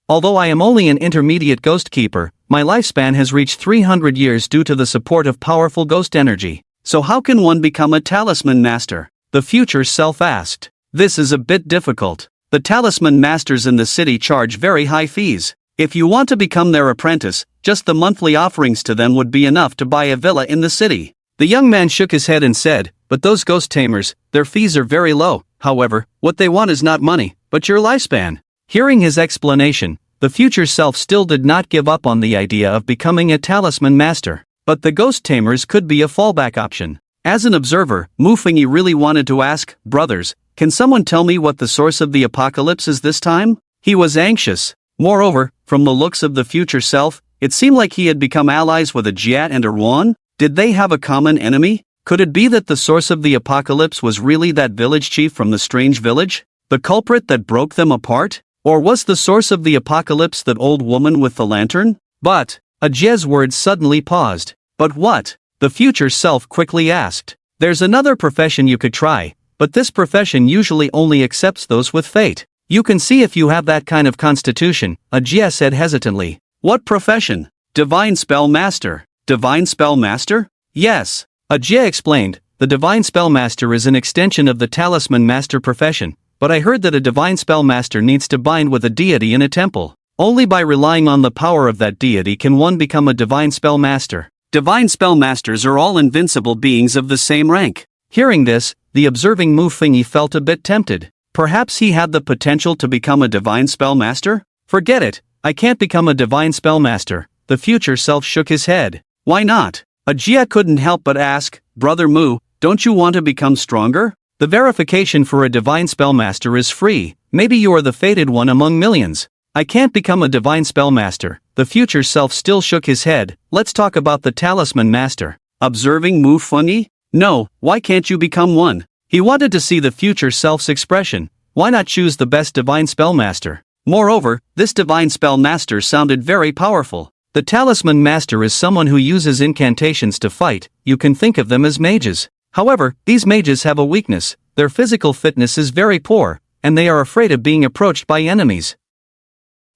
Although I am only an intermediate Ghost Keeper, my lifespan has reached 300 years due to the support of powerful ghost energy. So how can one become a Talisman Master? The future self asked. This is a bit difficult. The Talisman Masters in the city charge very high fees. If you want to become their apprentice, just the monthly offerings to them would be enough to buy a villa in the city. The young man shook his head and said, but those ghost tamers, their fees are very low. However, what they want is not money, but your lifespan. Hearing his explanation, the future self still did not give up on the idea of becoming a Talisman Master. But the ghost tamers could be a fallback option. As an observer, Mufingi really wanted to ask, brothers, can someone tell me what the source of the apocalypse is this time? He was anxious. Moreover, from the looks of the future self, it seemed like he had become allies with Ajie and Erwan. Did they have a common enemy? Could it be that the source of the apocalypse was really that village chief from the strange village? The culprit that broke them apart? Or was the source of the apocalypse that old woman with the lantern? But Ajie's words suddenly paused. But what? The future self quickly asked. There's another profession you could try, but this profession usually only accepts those with fate. You can see if you have that kind of constitution, Ajie said hesitantly. What profession? Divine Spell Master. Divine Spell Master? Yes. Ajie explained, the Divine Spell Master is an extension of the Talisman Master profession, but I heard that a Divine Spell Master needs to bind with a deity in a temple. Only by relying on the power of that deity can one become a Divine Spell Master. Divine Spell Masters are all invincible beings of the same rank. Hearing this, the observing Mufingi felt a bit tempted. Perhaps he had the potential to become a Divine Spell Master? Forget it, I can't become a Divine Spell Master. The future self shook his head. Why not? Ajie couldn't help but ask, Brother Mu, don't you want to become stronger? The verification for a Divine Spell Master is free. Maybe you are the fated one among millions. I can't become a Divine Spell Master. The future self still shook his head. Let's talk about the Talisman Master. Observing Mufingi? No, why can't you become one? He wanted to see the future self's expression. Why not choose the best Divine Spell Master? Moreover, this Divine Spell Master sounded very powerful. The Talisman Master is someone who uses incantations to fight. You can think of them as mages. However, these mages have a weakness. Their physical fitness is very poor, and they are afraid of being approached by enemies.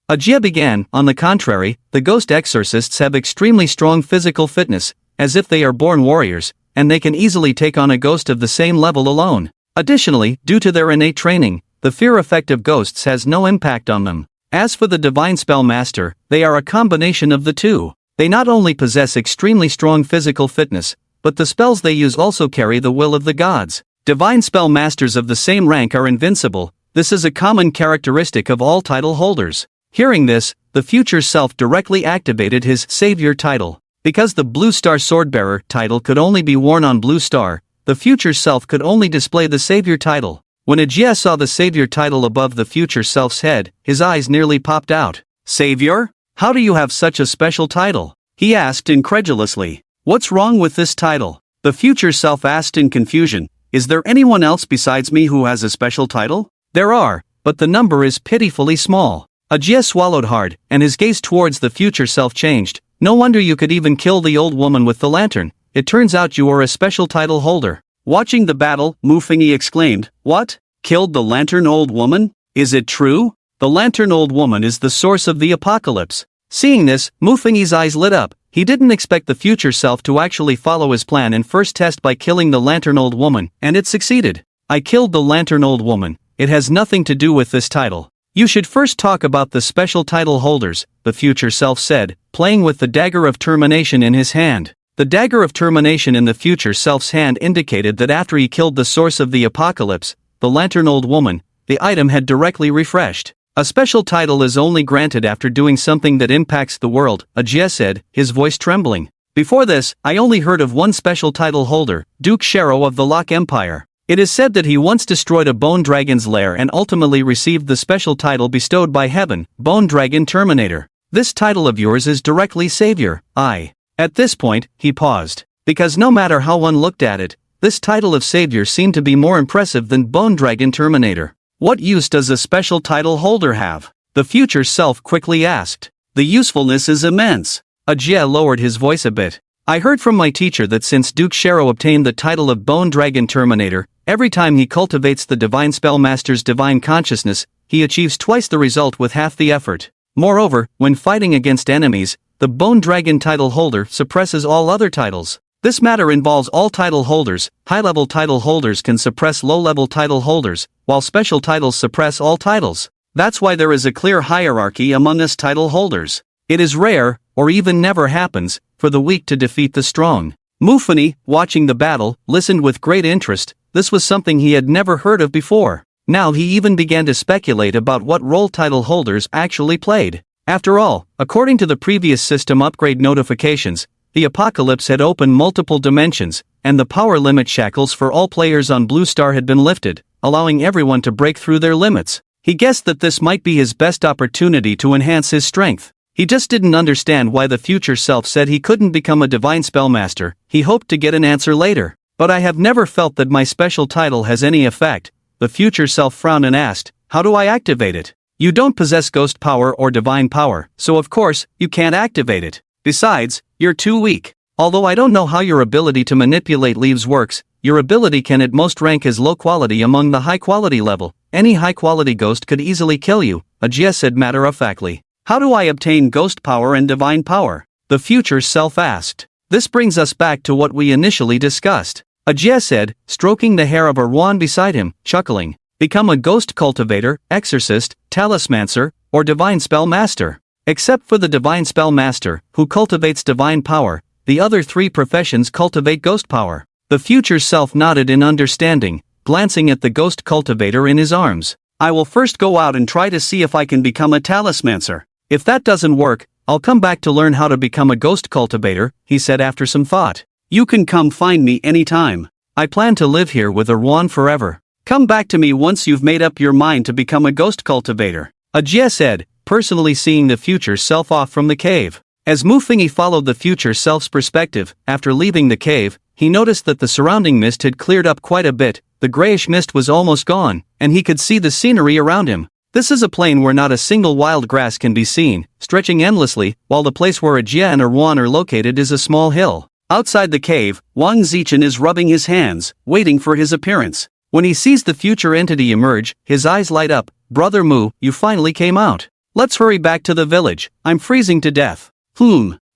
Ajie began, on the contrary, the ghost exorcists have extremely strong physical fitness, as if they are born warriors, and they can easily take on a ghost of the same level alone. Additionally, due to their innate training, the fear effect of ghosts has no impact on them. As for the Divine Spell Master, they are a combination of the two. They not only possess extremely strong physical fitness, but the spells they use also carry the will of the gods. Divine Spell Masters of the same rank are invincible. This is a common characteristic of all title holders. Hearing this, the future self directly activated his Savior title. Because the Blue Star Swordbearer title could only be worn on Blue Star, the future self could only display the Savior title. When Ajia saw the Savior title above the future self's head, his eyes nearly popped out. Savior? How do you have such a special title? He asked incredulously. What's wrong with this title? The future self asked in confusion. Is there anyone else besides me who has a special title? There are, but the number is pitifully small. Ajia swallowed hard, and his gaze towards the future self changed. No wonder you could even kill the old woman with the lantern. It turns out you are a special title holder. Watching the battle, Mufengi exclaimed, What? Killed the lantern old woman? Is it true? The lantern old woman is the source of the apocalypse. Seeing this, Mufengi's eyes lit up. He didn't expect the future self to actually follow his plan and first test by killing the lantern old woman, and it succeeded. I killed the lantern old woman. It has nothing to do with this title. You should first talk about the special title holders, the future self said, playing with the dagger of termination in his hand. The dagger of termination in the future self's hand indicated that after he killed the source of the apocalypse, the lantern old woman, the item had directly refreshed. A special title is only granted after doing something that impacts the world, Ajia said, his voice trembling. Before this, I only heard of one special title holder, Duke Shero of the Lock Empire. It is said that he once destroyed a bone dragon's lair and ultimately received the special title bestowed by heaven, Bone Dragon Terminator. This title of yours is directly Savior, I. At this point, he paused. Because no matter how one looked at it, this title of Savior seemed to be more impressive than Bone Dragon Terminator. What use does a special title holder have? The future self quickly asked. The usefulness is immense. Ajia lowered his voice a bit. I heard from my teacher that since Duke Shero obtained the title of Bone Dragon Terminator, every time he cultivates the Divine Spellmaster's divine consciousness, he achieves twice the result with half the effort. Moreover, when fighting against enemies, the Bone Dragon title holder suppresses all other titles. This matter involves all title holders. High-level title holders can suppress low-level title holders, while special titles suppress all titles. That's why there is a clear hierarchy among us title holders. It is rare, or even never happens, for the weak to defeat the strong. Mufengi, watching the battle, listened with great interest. This was something he had never heard of before. Now he even began to speculate about what role title holders actually played. After all, according to the previous system upgrade notifications, the apocalypse had opened multiple dimensions, and the power limit shackles for all players on Blue Star had been lifted, allowing everyone to break through their limits. He guessed that this might be his best opportunity to enhance his strength. He just didn't understand why the future self said he couldn't become a divine spellmaster. He hoped to get an answer later. But I have never felt that my special title has any effect. The future self frowned and asked, how do I activate it? You don't possess ghost power or divine power, so of course, you can't activate it. Besides, you're too weak. Although I don't know how your ability to manipulate leaves works, your ability can at most rank as low quality among the high quality level. Any high quality ghost could easily kill you, Ajia said matter-of-factly. How do I obtain ghost power and divine power? The future self asked. This brings us back to what we initially discussed. Ajia said, stroking the hair of Erwan beside him, chuckling. Become a ghost cultivator, exorcist, talismancer, or divine spell master. Except for the divine spell master, who cultivates divine power, the other three professions cultivate ghost power. The future self nodded in understanding, glancing at the ghost cultivator in his arms. I will first go out and try to see if I can become a talismancer. If that doesn't work, I'll come back to learn how to become a ghost cultivator, he said after some thought. You can come find me anytime. I plan to live here with Erwan forever. Come back to me once you've made up your mind to become a ghost cultivator, Ajia said, personally seeing the future self off from the cave. As Mufengi followed the future self's perspective, after leaving the cave, he noticed that the surrounding mist had cleared up quite a bit. The grayish mist was almost gone, and he could see the scenery around him. This is a plain where not a single wild grass can be seen, stretching endlessly, while the place where Ajia and Erwan are located is a small hill. Outside the cave, Wang Zichen is rubbing his hands, waiting for his appearance. When he sees the future entity emerge, his eyes light up. Brother Mu, you finally came out. Let's hurry back to the village, I'm freezing to death.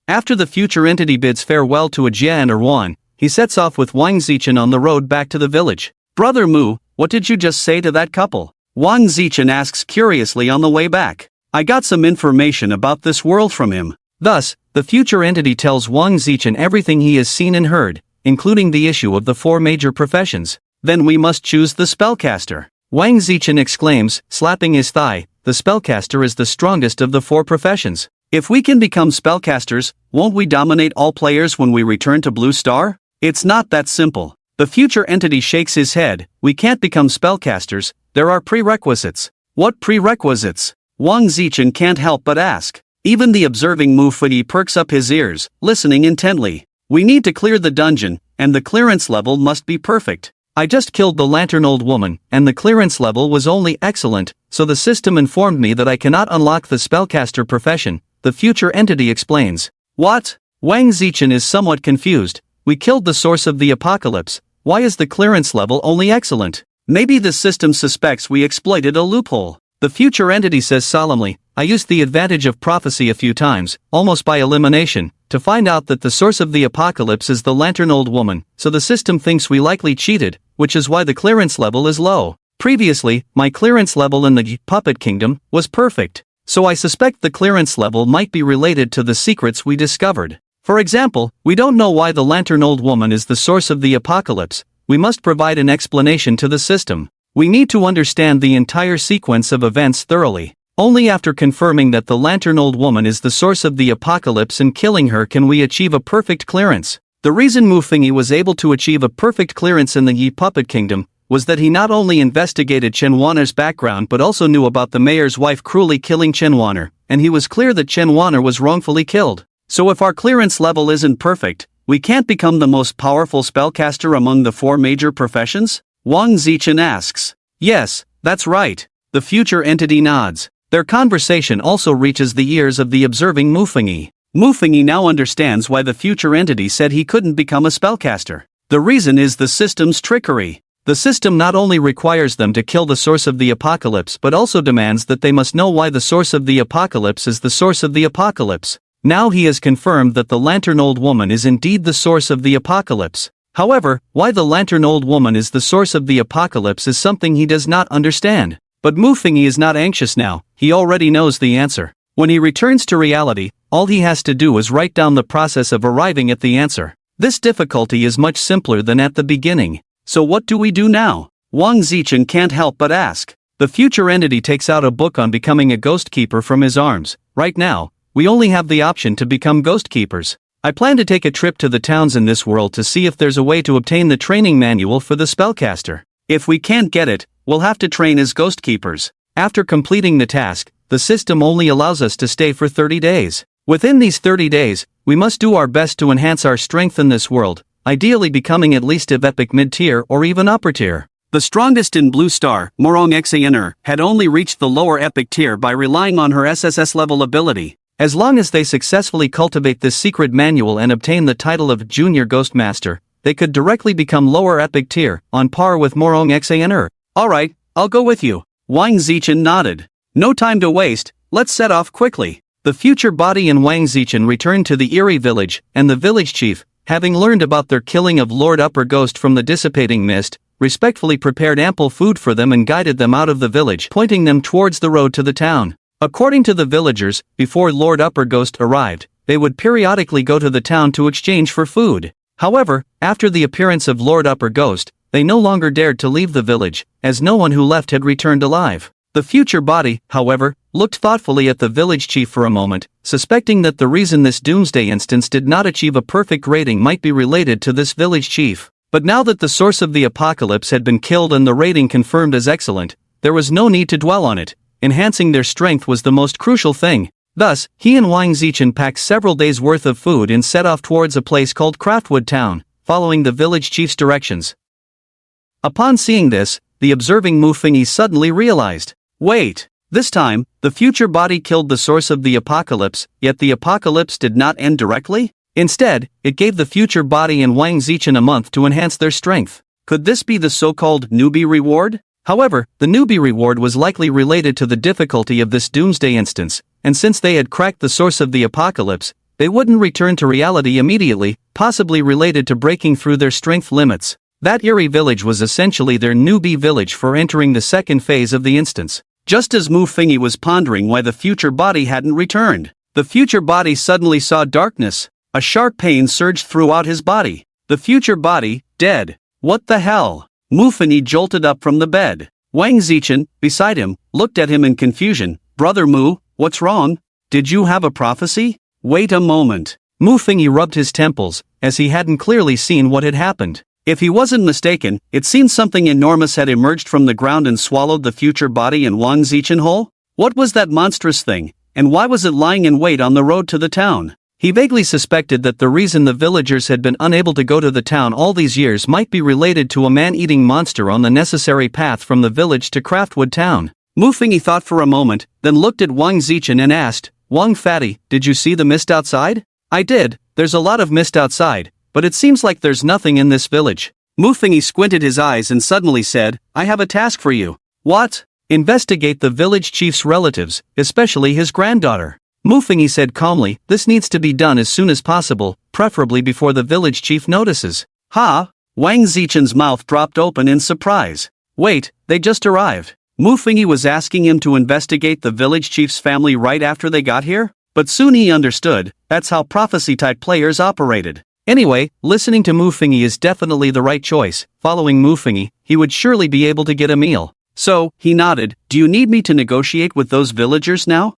After the future entity bids farewell to Ajia and Erwan, he sets off with Wang Zichen on the road back to the village. Brother Mu, what did you just say to that couple? Wang Zichen asks curiously on the way back. I got some information about this world from him. Thus, the future entity tells Wang Zichen everything he has seen and heard, including the issue of the four major professions. Then we must choose the spellcaster. Wang Zichen exclaims, slapping his thigh, the spellcaster is the strongest of the 4 professions. If we can become spellcasters, won't we dominate all players when we return to Blue Star? It's not that simple. The future entity shakes his head, we can't become spellcasters, there are prerequisites. What prerequisites? Wang Zichen can't help but ask. Even the observing Mu Fuyi perks up his ears, listening intently. We need to clear the dungeon, and the clearance level must be perfect. I just killed the lantern old woman, and the clearance level was only excellent, so the system informed me that I cannot unlock the spellcaster profession, the future entity explains. What? Wang Zichen is somewhat confused. We killed the source of the apocalypse, why is the clearance level only excellent? Maybe the system suspects we exploited a loophole. The future entity says solemnly, I used the advantage of prophecy a few times, almost by elimination, to find out that the source of the apocalypse is the lantern old woman, so the system thinks we likely cheated, which is why the clearance level is low. Previously, my clearance level in the Puppet Kingdom was perfect, so I suspect the clearance level might be related to the secrets we discovered. For example, we don't know why the lantern old woman is the source of the apocalypse, we must provide an explanation to the system. We need to understand the entire sequence of events thoroughly. Only after confirming that the lantern old woman is the source of the apocalypse and killing her can we achieve a perfect clearance. The reason Mu Fengyi was able to achieve a perfect clearance in the Yi Puppet Kingdom was that he not only investigated Chen Wanner's background but also knew about the mayor's wife cruelly killing Chen Wanner, and he was clear that Chen Wanner was wrongfully killed. So if our clearance level isn't perfect, we can't become the most powerful spellcaster among the 4 major professions? Wang Zichen asks. Yes, that's right. The future entity nods. Their conversation also reaches the ears of the observing Mu Fengyi. Mu Fengyi now understands why the future entity said he couldn't become a spellcaster. The reason is the system's trickery. The system not only requires them to kill the source of the apocalypse but also demands that they must know why the source of the apocalypse is the source of the apocalypse. Now he has confirmed that the lantern old woman is indeed the source of the apocalypse. However, why the lantern old woman is the source of the apocalypse is something he does not understand. But Mu Fengyi is not anxious now, he already knows the answer. When he returns to reality, all he has to do is write down the process of arriving at the answer. This difficulty is much simpler than at the beginning. So what do we do now? Wang Zichen can't help but ask. The future entity takes out a book on becoming a ghost keeper from his arms. Right now, we only have the option to become ghost keepers. I plan to take a trip to the towns in this world to see if there's a way to obtain the training manual for the spellcaster. If we can't get it, we'll have to train as ghost keepers. After completing the task, the system only allows us to stay for 30 days. Within these 30 days, we must do our best to enhance our strength in this world, ideally becoming at least of epic mid-tier or even upper tier. The strongest in Blue Star, Morong Xaner, had only reached the lower epic tier by relying on her Sss-Level ability. As long as they successfully cultivate this secret manual and obtain the title of Junior Ghost Master, they could directly become lower epic tier, on par with Morong Xaner. Alright, I'll go with you. Wang Zichen nodded. No time to waste, let's set off quickly. The future body and Wang Zichen returned to the Eerie village, and the village chief, having learned about their killing of Lord Upper Ghost from the dissipating mist, respectfully prepared ample food for them and guided them out of the village, pointing them towards the road to the town. According to the villagers, before Lord Upper Ghost arrived, they would periodically go to the town to exchange for food. However, after the appearance of Lord Upper Ghost, they no longer dared to leave the village, as no one who left had returned alive. The future body, however, looked thoughtfully at the village chief for a moment, suspecting that the reason this Doomsday instance did not achieve a perfect rating might be related to this village chief. But now that the source of the apocalypse had been killed and the rating confirmed as excellent, there was no need to dwell on it. Enhancing their strength was the most crucial thing. Thus, he and Wang Zichen packed several days' worth of food and set off towards a place called Craftwood Town, following the village chief's directions. Upon seeing this, the observing Mu Fengyi suddenly realized, wait, this time, the future body killed the source of the apocalypse, yet the apocalypse did not end directly? Instead, it gave the future body and Wang Zichen a month to enhance their strength. Could this be the so-called newbie reward? However, the newbie reward was likely related to the difficulty of this Doomsday instance, and since they had cracked the source of the apocalypse, they wouldn't return to reality immediately, possibly related to breaking through their strength limits. That Eerie village was essentially their newbie village for entering the second phase of the instance. Just as Mu Fengyi was pondering why the future body hadn't returned, the future body suddenly saw darkness. A sharp pain surged throughout his body. The future body, dead. What the hell? Mu Fengyi jolted up from the bed. Wang Zichen, beside him, looked at him in confusion. Brother Mu, what's wrong? Did you have a prophecy? Wait a moment. Mu Fingyi rubbed his temples, as he hadn't clearly seen what had happened. If he wasn't mistaken, it seemed something enormous had emerged from the ground and swallowed the future body in Wang Zichen whole? What was that monstrous thing, and why was it lying in wait on the road to the town? He vaguely suspected that the reason the villagers had been unable to go to the town all these years might be related to a man-eating monster on the necessary path from the village to Craftwood Town. Mu Fingyi thought for a moment, then looked at Wang Zichen and asked, Wang Fatty, did you see the mist outside? I did, there's a lot of mist outside, but it seems like there's nothing in this village. Mu Fingyi squinted his eyes and suddenly said, I have a task for you. What? Investigate the village chief's relatives, especially his granddaughter. Mu Fingyi said calmly, this needs to be done as soon as possible, preferably before the village chief notices. Ha! Wang Zichen's mouth dropped open in surprise. Wait, they just arrived. Mu Fingyi was asking him to investigate the village chief's family right after they got here? But soon he understood, that's how prophecy-type players operated. Anyway, listening to Mu Fingyi is definitely the right choice. Following Mu Fingyi, he would surely be able to get a meal. So, he nodded, do you need me to negotiate with those villagers now?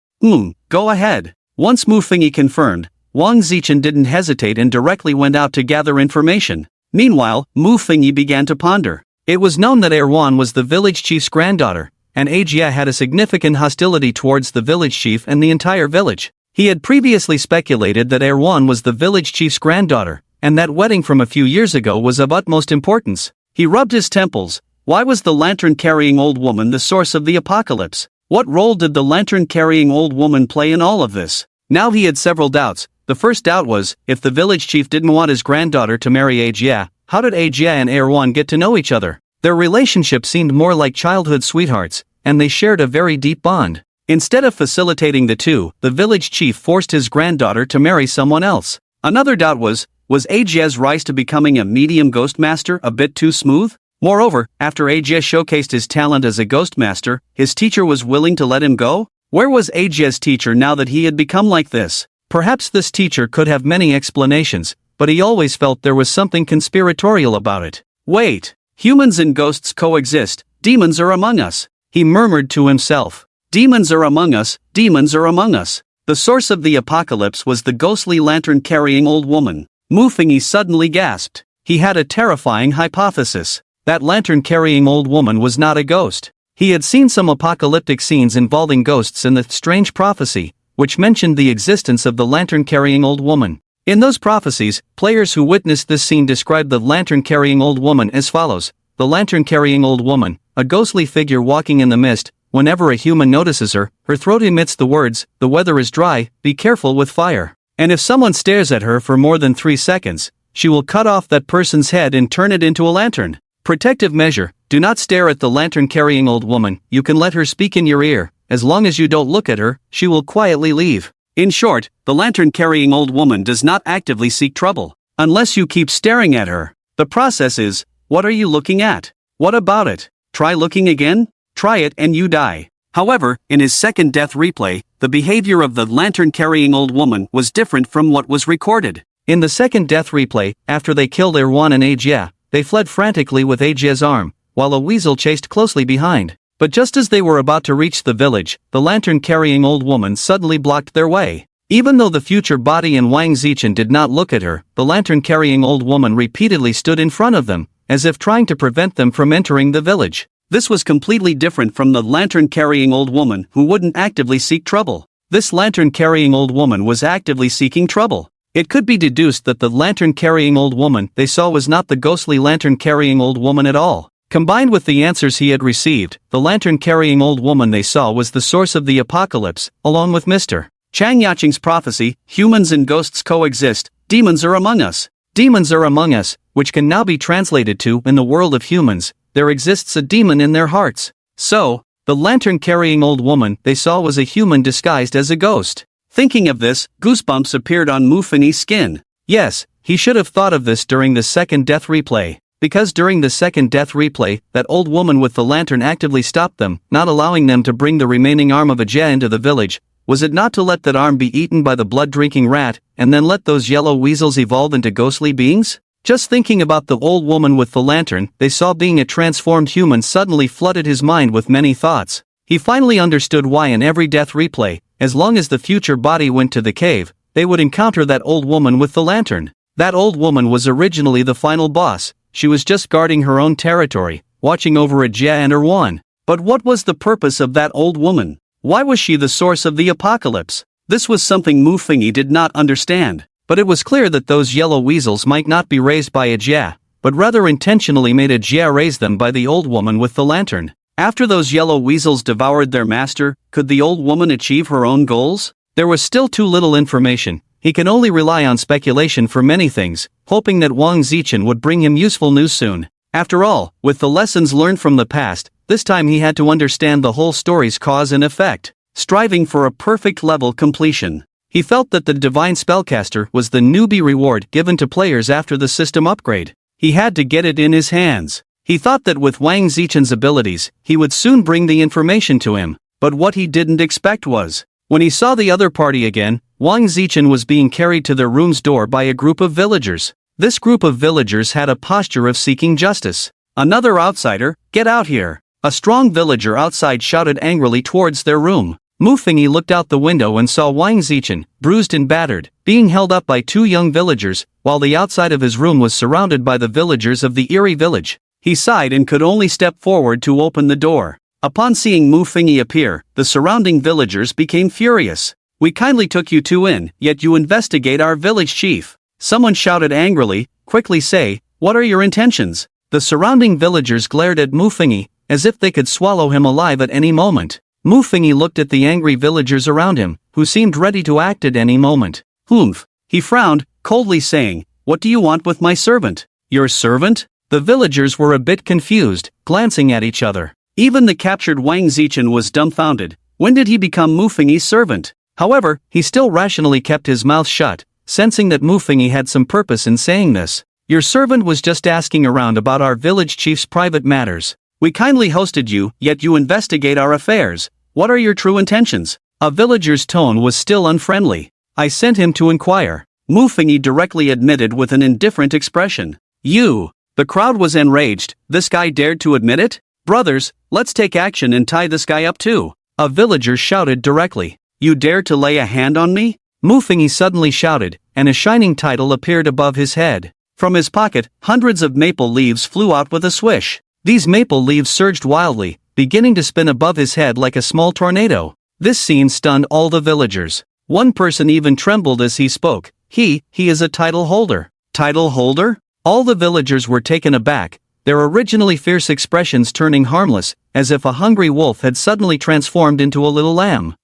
Go ahead. Once Mu Fingyi confirmed, Wang Zichen didn't hesitate and directly went out to gather information. Meanwhile, Mu Fingyi began to ponder. It was known that Erwan was the village chief's granddaughter, and Ajia had a significant hostility towards the village chief and the entire village. He had previously speculated that Erwan was the village chief's granddaughter, and that wedding from a few years ago was of utmost importance. He rubbed his temples. Why was the lantern-carrying old woman the source of the apocalypse? What role did the lantern-carrying old woman play in all of this? Now he had several doubts. The first doubt was, if the village chief didn't want his granddaughter to marry Ajia, how did Ajia and Erwan get to know each other? Their relationship seemed more like childhood sweethearts, and they shared a very deep bond. Instead of facilitating the two, the village chief forced his granddaughter to marry someone else. Another doubt was Ajia's rise to becoming a medium ghost master a bit too smooth? Moreover, after Ajia showcased his talent as a ghost master, his teacher was willing to let him go? Where was Ajia's teacher now that he had become like this? Perhaps this teacher could have many explanations, but he always felt there was something conspiratorial about it. Wait, humans and ghosts coexist, demons are among us, he murmured to himself. Demons are among us, demons are among us. The source of the apocalypse was the ghostly lantern-carrying old woman. Mu Fingyi suddenly gasped. He had a terrifying hypothesis. That lantern-carrying old woman was not a ghost. He had seen some apocalyptic scenes involving ghosts in the strange prophecy, which mentioned the existence of the lantern-carrying old woman. In those prophecies, players who witnessed this scene described the lantern-carrying old woman as follows. The lantern-carrying old woman, a ghostly figure walking in the mist. Whenever a human notices her, her throat emits the words, the weather is dry, be careful with fire. And if someone stares at her for more than 3 seconds, she will cut off that person's head and turn it into a lantern. Protective measure, do not stare at the lantern-carrying old woman, you can let her speak in your ear, as long as you don't look at her, she will quietly leave. In short, the lantern-carrying old woman does not actively seek trouble, unless you keep staring at her. The process is, what are you looking at? What about it? Try looking again? Try it and you die. However, in his second death replay, the behavior of the lantern-carrying old woman was different from what was recorded. In the second death replay, after they killed Erwan and Ajia, they fled frantically with Ajia's arm, while a weasel chased closely behind. But just as they were about to reach the village, the lantern-carrying old woman suddenly blocked their way. Even though the future body and Wang Zichen did not look at her, the lantern-carrying old woman repeatedly stood in front of them, as if trying to prevent them from entering the village. This was completely different from the lantern-carrying old woman who wouldn't actively seek trouble. This lantern-carrying old woman was actively seeking trouble. It could be deduced that the lantern-carrying old woman they saw was not the ghostly lantern-carrying old woman at all. Combined with the answers he had received, the lantern-carrying old woman they saw was the source of the apocalypse, along with Mr. Chang Yaqing's prophecy, humans and ghosts coexist, demons are among us. Demons are among us, which can now be translated to, in the world of humans, there exists a demon in their hearts. So, the lantern-carrying old woman they saw was a human disguised as a ghost. Thinking of this, goosebumps appeared on Mu Fingyi's skin. Yes, he should have thought of this during the second death replay. Because during the second death replay, that old woman with the lantern actively stopped them, not allowing them to bring the remaining arm of Ajia into the village. Was it not to let that arm be eaten by the blood-drinking rat, and then let those yellow weasels evolve into ghostly beings? Just thinking about the old woman with the lantern they saw being a transformed human suddenly flooded his mind with many thoughts. He finally understood why in every death replay, as long as the future body went to the cave, they would encounter that old woman with the lantern. That old woman was originally the final boss. She was just guarding her own territory, watching over a Jia and Erwan. But what was the purpose of that old woman? Why was she the source of the apocalypse? This was something Mu Fengyi did not understand. But it was clear that those yellow weasels might not be raised by a Jia, but rather intentionally made a Jia raise them by the old woman with the lantern. After those yellow weasels devoured their master, could the old woman achieve her own goals? There was still too little information. He can only rely on speculation for many things, hoping that Wang Zichen would bring him useful news soon. After all, with the lessons learned from the past, this time he had to understand the whole story's cause and effect, striving for a perfect level completion. He felt that the Divine Spellcaster was the newbie reward given to players after the system upgrade. He had to get it in his hands. He thought that with Wang Zichen's abilities, he would soon bring the information to him, but what he didn't expect was, when he saw the other party again, Wang Zichen was being carried to their room's door by a group of villagers. This group of villagers had a posture of seeking justice. "Another outsider, get out here!" A strong villager outside shouted angrily towards their room. Mu Fengyi looked out the window and saw Wang Zichen, bruised and battered, being held up by two young villagers, while the outside of his room was surrounded by the villagers of the Eerie village. He sighed and could only step forward to open the door. Upon seeing Mu Fengyi appear, the surrounding villagers became furious. "We kindly took you two in, yet you investigate our village chief." Someone shouted angrily, "Quickly say, what are your intentions?" The surrounding villagers glared at Mu Fengyi, as if they could swallow him alive at any moment. Mu Fengyi looked at the angry villagers around him, who seemed ready to act at any moment. "Humph." He frowned, coldly saying, "What do you want with my servant?" "Your servant?" The villagers were a bit confused, glancing at each other. Even the captured Wang Zichen was dumbfounded. When did he become Mu Fengyi's servant? However, he still rationally kept his mouth shut, sensing that Mu Fengyi had some purpose in saying this. "Your servant was just asking around about our village chief's private matters. We kindly hosted you, yet you investigate our affairs. What are your true intentions?" A villager's tone was still unfriendly. "I sent him to inquire," Mu Fengyi directly admitted with an indifferent expression. "You!" The crowd was enraged. This guy dared to admit it? "Brothers, let's take action and tie this guy up too," a villager shouted directly. "You dare to lay a hand on me?" Mu Fengyi suddenly shouted, and a shining title appeared above his head. From his pocket, hundreds of maple leaves flew out with a swish. These maple leaves surged wildly, beginning to spin above his head like a small tornado. This scene stunned all the villagers. One person even trembled as he spoke. He is a title holder." "Title holder?" All the villagers were taken aback, their originally fierce expressions turning harmless, as if a hungry wolf had suddenly transformed into a little lamb.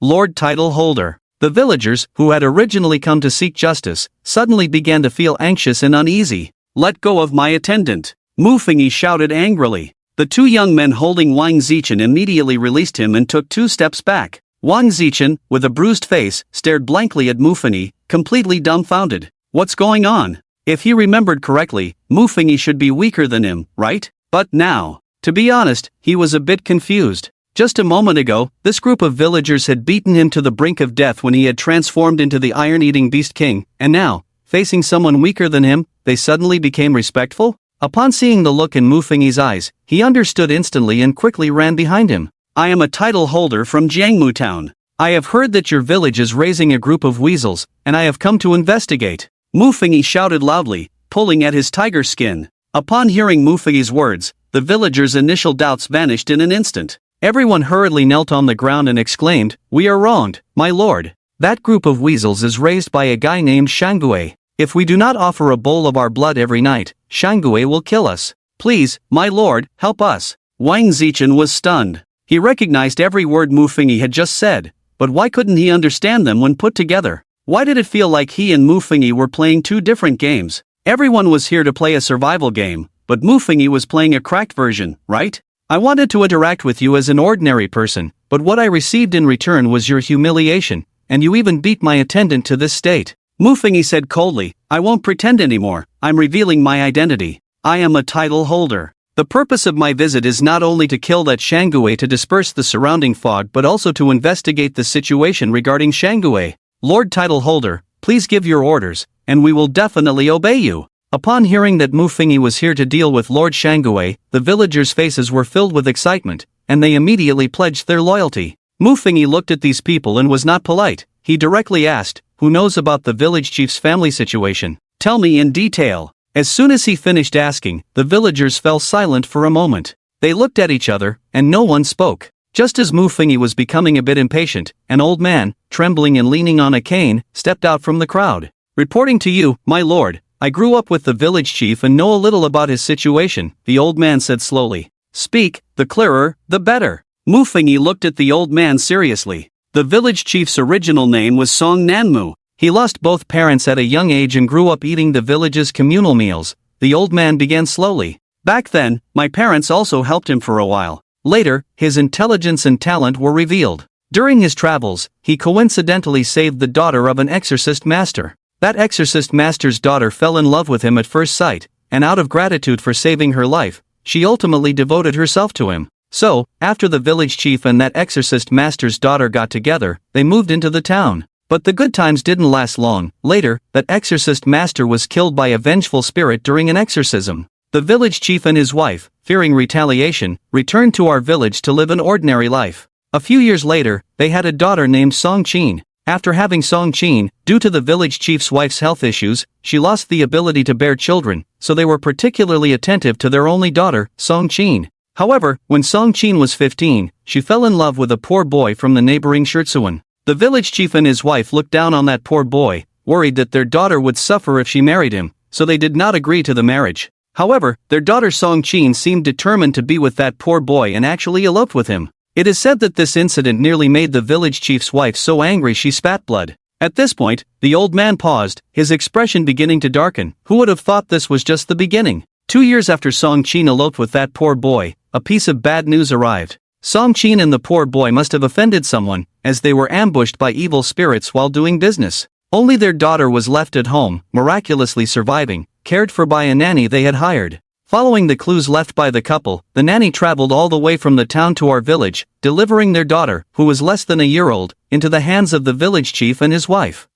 "Lord Title Holder." The villagers, who had originally come to seek justice, suddenly began to feel anxious and uneasy. "Let go of my attendant," Mu Fengyi shouted angrily. The two young men holding Wang Zichen immediately released him and took 2 steps back. Wang Zichen, with a bruised face, stared blankly at Mu Fengyi, completely dumbfounded. What's going on? If he remembered correctly, Mu Fengyi should be weaker than him, right? But now, to be honest, he was a bit confused. Just a moment ago, this group of villagers had beaten him to the brink of death when he had transformed into the Iron-Eating Beast King, and now, facing someone weaker than him, they suddenly became respectful? Upon seeing the look in Mu Fengyi's eyes, he understood instantly and quickly ran behind him. "I am a title holder from Jiangmu Town. I have heard that your village is raising a group of weasels, and I have come to investigate." Mu Fengyi shouted loudly, pulling at his tiger skin. Upon hearing Mu Fengyi's words, the villagers' initial doubts vanished in an instant. Everyone hurriedly knelt on the ground and exclaimed, "We are wronged, my lord. That group of weasels is raised by a guy named Shangue. If we do not offer a bowl of our blood every night, Shangue will kill us. Please, my lord, help us." Wang Zichen was stunned. He recognized every word Mu Fengyi had just said, but why couldn't he understand them when put together? Why did it feel like he and Mu Fengyi were playing 2 different games? Everyone was here to play a survival game, but Mu Fengyi was playing a cracked version, right? "I wanted to interact with you as an ordinary person, but what I received in return was your humiliation, and you even beat my attendant to this state." Mu Fengyi said coldly, "I won't pretend anymore, I'm revealing my identity. I am a title holder. The purpose of my visit is not only to kill that Shangue to disperse the surrounding fog but also to investigate the situation regarding Shangue. Lord Title Holder, please give your orders, and we will definitely obey you." Upon hearing that Mufengi was here to deal with Lord Shangui, the villagers' faces were filled with excitement, and they immediately pledged their loyalty. Mufengi looked at these people and was not polite. He directly asked, "Who knows about the village chief's family situation? Tell me in detail." As soon as he finished asking, the villagers fell silent for a moment. They looked at each other, and no one spoke. Just as Mufengi was becoming a bit impatient, an old man, trembling and leaning on a cane, stepped out from the crowd. "Reporting to you, my lord, I grew up with the village chief and know a little about his situation," the old man said slowly. "Speak, the clearer, the better." Mufengi looked at the old man seriously. The village chief's original name was Song Nanmu. He lost both parents at a young age and grew up eating the village's communal meals. The old man began slowly. "Back then, my parents also helped him for a while. Later, his intelligence and talent were revealed. During his travels, he coincidentally saved the daughter of an exorcist master. That exorcist master's daughter fell in love with him at first sight, and out of gratitude for saving her life, she ultimately devoted herself to him. So, after the village chief and that exorcist master's daughter got together, they moved into the town. But the good times didn't last long. Later, that exorcist master was killed by a vengeful spirit during an exorcism. The village chief and his wife, fearing retaliation, returned to our village to live an ordinary life. A few years later, they had a daughter named Song Chin. After having Song Chin, due to the village chief's wife's health issues, she lost the ability to bear children, so they were particularly attentive to their only daughter, Song Chin. However, when Song Chin was 15, she fell in love with a poor boy from the neighboring Shurtsuan. The village chief and his wife looked down on that poor boy, worried that their daughter would suffer if she married him, so they did not agree to the marriage. However, their daughter Song Chin seemed determined to be with that poor boy and actually eloped with him. It is said that this incident nearly made the village chief's wife so angry she spat blood. At this point, the old man paused, his expression beginning to darken. Who would have thought this was just the beginning? 2 years after Song Chin eloped with that poor boy, a piece of bad news arrived. Song Chin and the poor boy must have offended someone, as they were ambushed by evil spirits while doing business. Only their daughter was left at home, miraculously surviving, cared for by a nanny they had hired. Following the clues left by the couple, the nanny traveled all the way from the town to our village, delivering their daughter, who was less than a year old, into the hands of the village chief and his wife.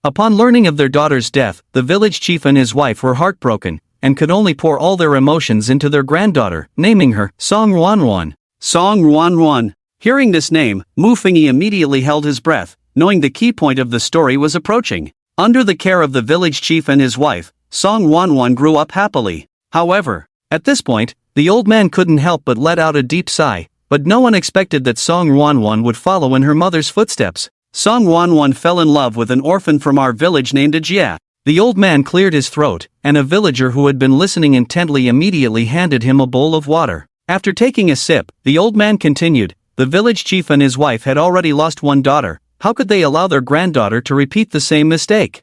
Upon learning of their daughter's death, the village chief and his wife were heartbroken, and could only pour all their emotions into their granddaughter, naming her Song Ruanruan. Song Ruanruan. Hearing this name, Mufengi immediately held his breath, knowing the key point of the story was approaching. Under the care of the village chief and his wife, Song Ruanruan grew up happily. However, at this point, the old man couldn't help but let out a deep sigh, but no one expected that Song Ruanruan would follow in her mother's footsteps. Song Ruanruan fell in love with an orphan from our village named Ajia. The old man cleared his throat, and a villager who had been listening intently immediately handed him a bowl of water. After taking a sip, the old man continued, "The village chief and his wife had already lost one daughter. How could they allow their granddaughter to repeat the same mistake?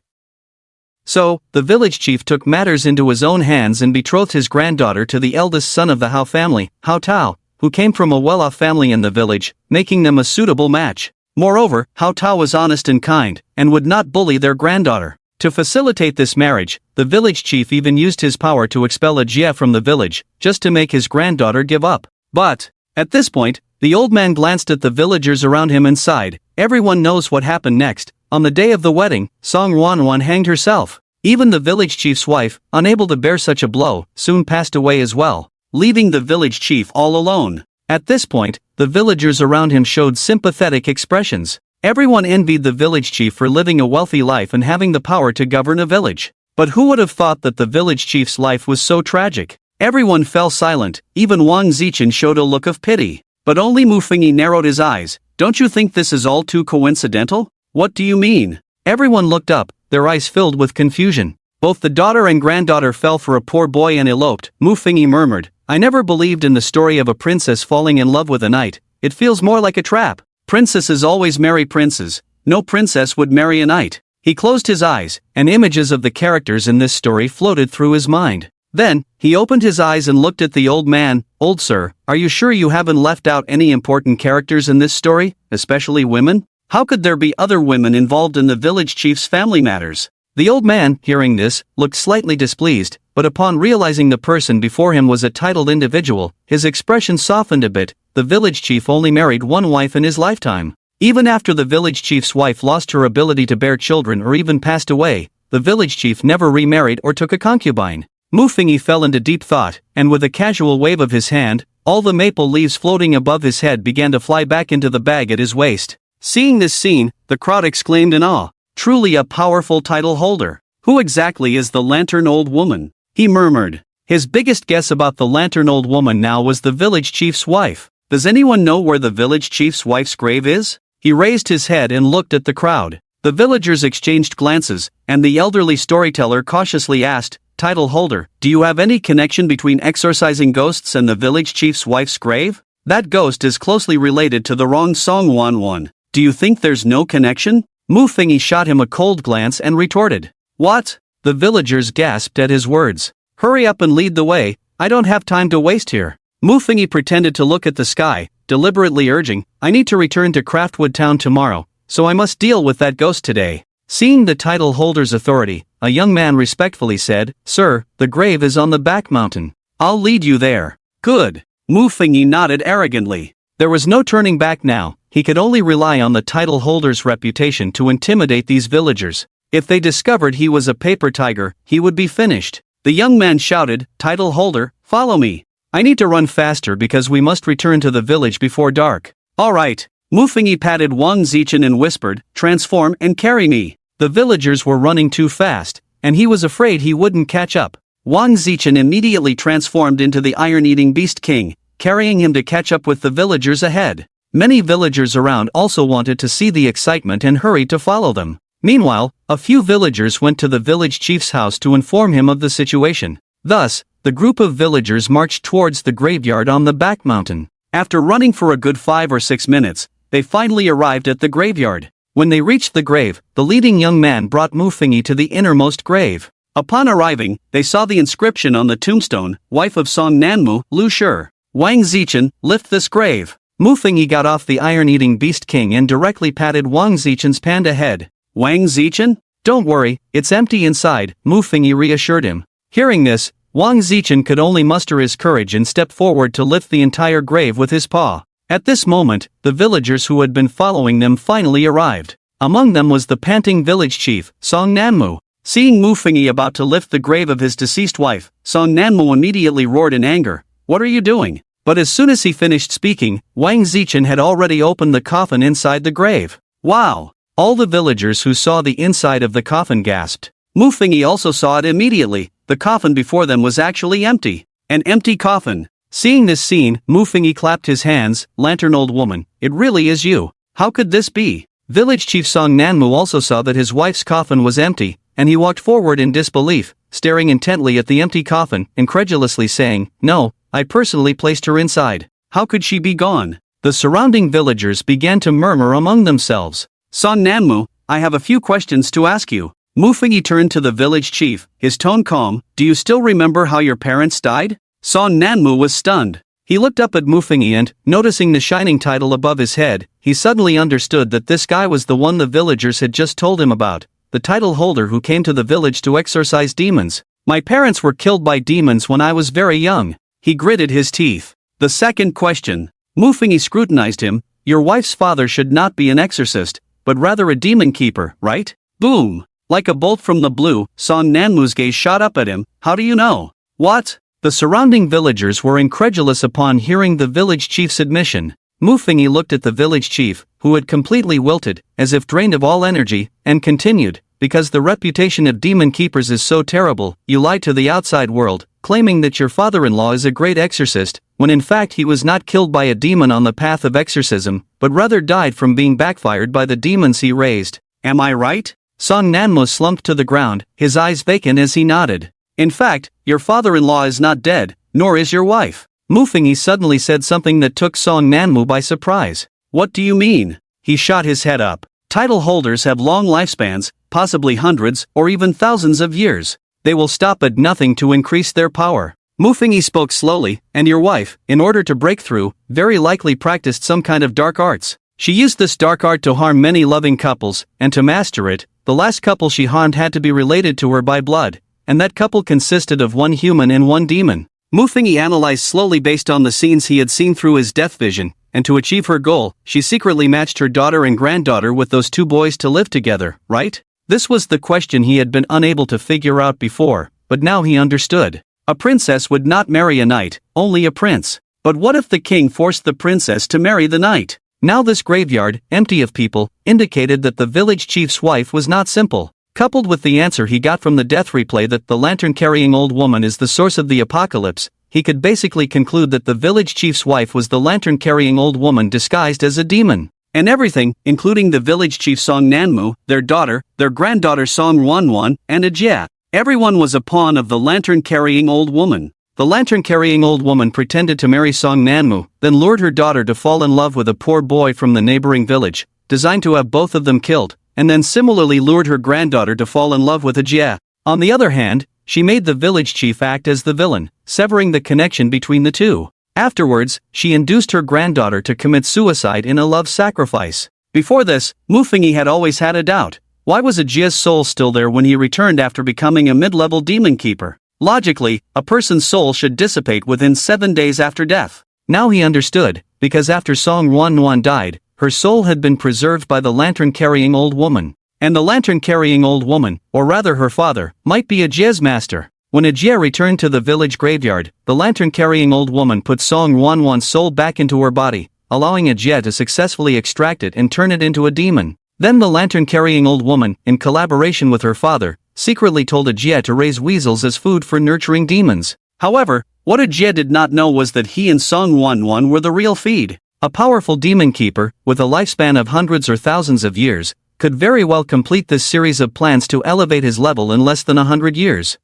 So, the village chief took matters into his own hands and betrothed his granddaughter to the eldest son of the Hao family, Hao Tao, who came from a well-off family in the village, making them a suitable match. Moreover, Hao Tao was honest and kind, and would not bully their granddaughter. To facilitate this marriage, the village chief even used his power to expel Ajia from the village, just to make his granddaughter give up. But, at this point, the old man glanced at the villagers around him and sighed. Everyone knows what happened next. On the day of the wedding, Song Ruanruan hanged herself. Even the village chief's wife, unable to bear such a blow, soon passed away as well, leaving the village chief all alone. At this point, the villagers around him showed sympathetic expressions. Everyone envied the village chief for living a wealthy life and having the power to govern a village. But who would have thought that the village chief's life was so tragic? Everyone fell silent, even Wang Zichen showed a look of pity. But only Mufengi narrowed his eyes. Don't you think this is all too coincidental? What do you mean? Everyone looked up, their eyes filled with confusion. Both the daughter and granddaughter fell for a poor boy and eloped. Mufengi murmured, "I never believed in the story of a princess falling in love with a knight. It feels more like a trap. Princesses always marry princes. No princess would marry a knight." He closed his eyes, and images of the characters in this story floated through his mind. Then, he opened his eyes and looked at the old man. "Old sir, are you sure you haven't left out any important characters in this story, especially women? How could there be other women involved in the village chief's family matters?" The old man, hearing this, looked slightly displeased, but upon realizing the person before him was a titled individual, his expression softened a bit. The village chief only married one wife in his lifetime. Even after the village chief's wife lost her ability to bear children or even passed away, the village chief never remarried or took a concubine. Mu Fingyi fell into deep thought, and with a casual wave of his hand, all the maple leaves floating above his head began to fly back into the bag at his waist. Seeing this scene, the crowd exclaimed in awe. Truly a powerful title holder. Who exactly is the Lantern Old Woman? He murmured. His biggest guess about the Lantern Old Woman now was the village chief's wife. Does anyone know where the village chief's wife's grave is? He raised his head and looked at the crowd. The villagers exchanged glances, and the elderly storyteller cautiously asked, "Title holder, do you have any connection between exorcising ghosts and the village chief's wife's grave? That ghost is closely related to the wrong Song-Wan. Do you think there's no connection?" Mu Fingyi shot him a cold glance and retorted. "What?" The villagers gasped at his words. "Hurry up and lead the way, I don't have time to waste here." Mu Fingyi pretended to look at the sky, deliberately urging, "I need to return to Craftwood Town tomorrow, so I must deal with that ghost today." Seeing the title holder's authority, a young man respectfully said, "Sir, the grave is on the back mountain. I'll lead you there." "Good." Mu Fingyi nodded arrogantly. There was no turning back now. He could only rely on the title holder's reputation to intimidate these villagers. If they discovered he was a paper tiger, he would be finished. The young man shouted, "Title holder, follow me. I need to run faster because we must return to the village before dark." "All right." Mu Fingyi patted Wang Zichen and whispered, "Transform and carry me." The villagers were running too fast, and he was afraid he wouldn't catch up. Wang Zichen immediately transformed into the iron-eating beast king, carrying him to catch up with the villagers ahead. Many villagers around also wanted to see the excitement and hurried to follow them. Meanwhile, a few villagers went to the village chief's house to inform him of the situation. Thus, the group of villagers marched towards the graveyard on the back mountain. After running for a good 5 or 6 minutes, they finally arrived at the graveyard. When they reached the grave, the leading young man brought Mu Fingyi to the innermost grave. Upon arriving, they saw the inscription on the tombstone, "Wife of Song Nanmu, Lu Shi. Wang Zichen, lift this grave." Mu Fingyi got off the iron-eating beast king and directly patted Wang Zichen's panda head. "Wang Zichen? Don't worry, it's empty inside," Mu Fingyi reassured him. Hearing this, Wang Zichen could only muster his courage and step forward to lift the entire grave with his paw. At this moment, the villagers who had been following them finally arrived. Among them was the panting village chief, Song Nanmu. Seeing Mu Fingyi about to lift the grave of his deceased wife, Song Nanmu immediately roared in anger. "What are you doing?" But as soon as he finished speaking, Wang Zichen had already opened the coffin inside the grave. "Wow!" All the villagers who saw the inside of the coffin gasped. Mu Fingyi also saw it immediately. The coffin before them was actually empty. An empty coffin. Seeing this scene, Mu Fingyi clapped his hands. "Lantern Old Woman, it really is you. How could this be?" Village Chief Song Nanmu also saw that his wife's coffin was empty, and he walked forward in disbelief, staring intently at the empty coffin, incredulously saying, "No, I personally placed her inside. How could she be gone?" The surrounding villagers began to murmur among themselves. "Song Nanmu, I have a few questions to ask you." Mu Fingyi turned to the village chief, his tone calm. "Do you still remember how your parents died?" Song Nanmu was stunned. He looked up at Mu Fingyi and, noticing the shining title above his head, he suddenly understood that this guy was the one the villagers had just told him about, the title holder who came to the village to exorcise demons. "My parents were killed by demons when I was very young." He gritted his teeth. The second question. Mu Fingyi scrutinized him. "Your wife's father should not be an exorcist, but rather a demon keeper, right?" Boom! Like a bolt from the blue, Song Nanmu's gaze shot up at him. "How do you know?" "What?" The surrounding villagers were incredulous upon hearing the village chief's admission. Mu Fingyi looked at the village chief, who had completely wilted, as if drained of all energy, and continued, "Because the reputation of demon keepers is so terrible, you lied to the outside world, claiming that your father-in-law is a great exorcist, when in fact he was not killed by a demon on the path of exorcism, but rather died from being backfired by the demons he raised. Am I right?" Song Nanmu slumped to the ground, his eyes vacant as he nodded. "In fact, your father-in-law is not dead, nor is your wife." Mu Fingyi suddenly said something that took Song Nanmu by surprise. "What do you mean?" He shot his head up. "Title holders have long lifespans, possibly hundreds or even thousands of years. They will stop at nothing to increase their power." Mu Fingyi spoke slowly, "And your wife, in order to break through, very likely practiced some kind of dark arts. She used this dark art to harm many loving couples, and to master it, the last couple she harmed had to be related to her by blood, and that couple consisted of one human and one demon." Mu Fingyi analyzed slowly based on the scenes he had seen through his death vision, and to achieve her goal, she secretly matched her daughter and granddaughter with those two boys to live together, right? This was the question he had been unable to figure out before, but now he understood. A princess would not marry a knight, only a prince. But what if the king forced the princess to marry the knight? Now this graveyard, empty of people, indicated that the village chief's wife was not simple. Coupled with the answer he got from the death replay that the lantern-carrying old woman is the source of the apocalypse, he could basically conclude that the village chief's wife was the lantern-carrying old woman disguised as a demon. And everything, including the village chief Song Nanmu, their daughter, their granddaughter Song Wanwan, and Ajia. Everyone was a pawn of the lantern-carrying old woman. The lantern-carrying old woman pretended to marry Song Nanmu, then lured her daughter to fall in love with a poor boy from the neighboring village, designed to have both of them killed, and then similarly lured her granddaughter to fall in love with Ajia. On the other hand, she made the village chief act as the villain, severing the connection between the two. Afterwards, she induced her granddaughter to commit suicide in a love sacrifice. Before this, Mufengi had always had a doubt. Why was Ajia's soul still there when he returned after becoming a mid-level demon keeper? Logically, a person's soul should dissipate within 7 days after death. Now he understood, because after Song Wanwan died, her soul had been preserved by the lantern-carrying old woman. And the lantern-carrying old woman, or rather her father, might be Ajia's master. When Ajia returned to the village graveyard, the lantern-carrying old woman put Song Wanwan's soul back into her body, allowing Ajia to successfully extract it and turn it into a demon. Then the lantern-carrying old woman, in collaboration with her father, secretly told Ajia to raise weasels as food for nurturing demons. However, what Ajia did not know was that he and Song Wanwan were the real feed. A powerful demon keeper, with a lifespan of hundreds or thousands of years, could very well complete this series of plans to elevate his level in less than 100 years.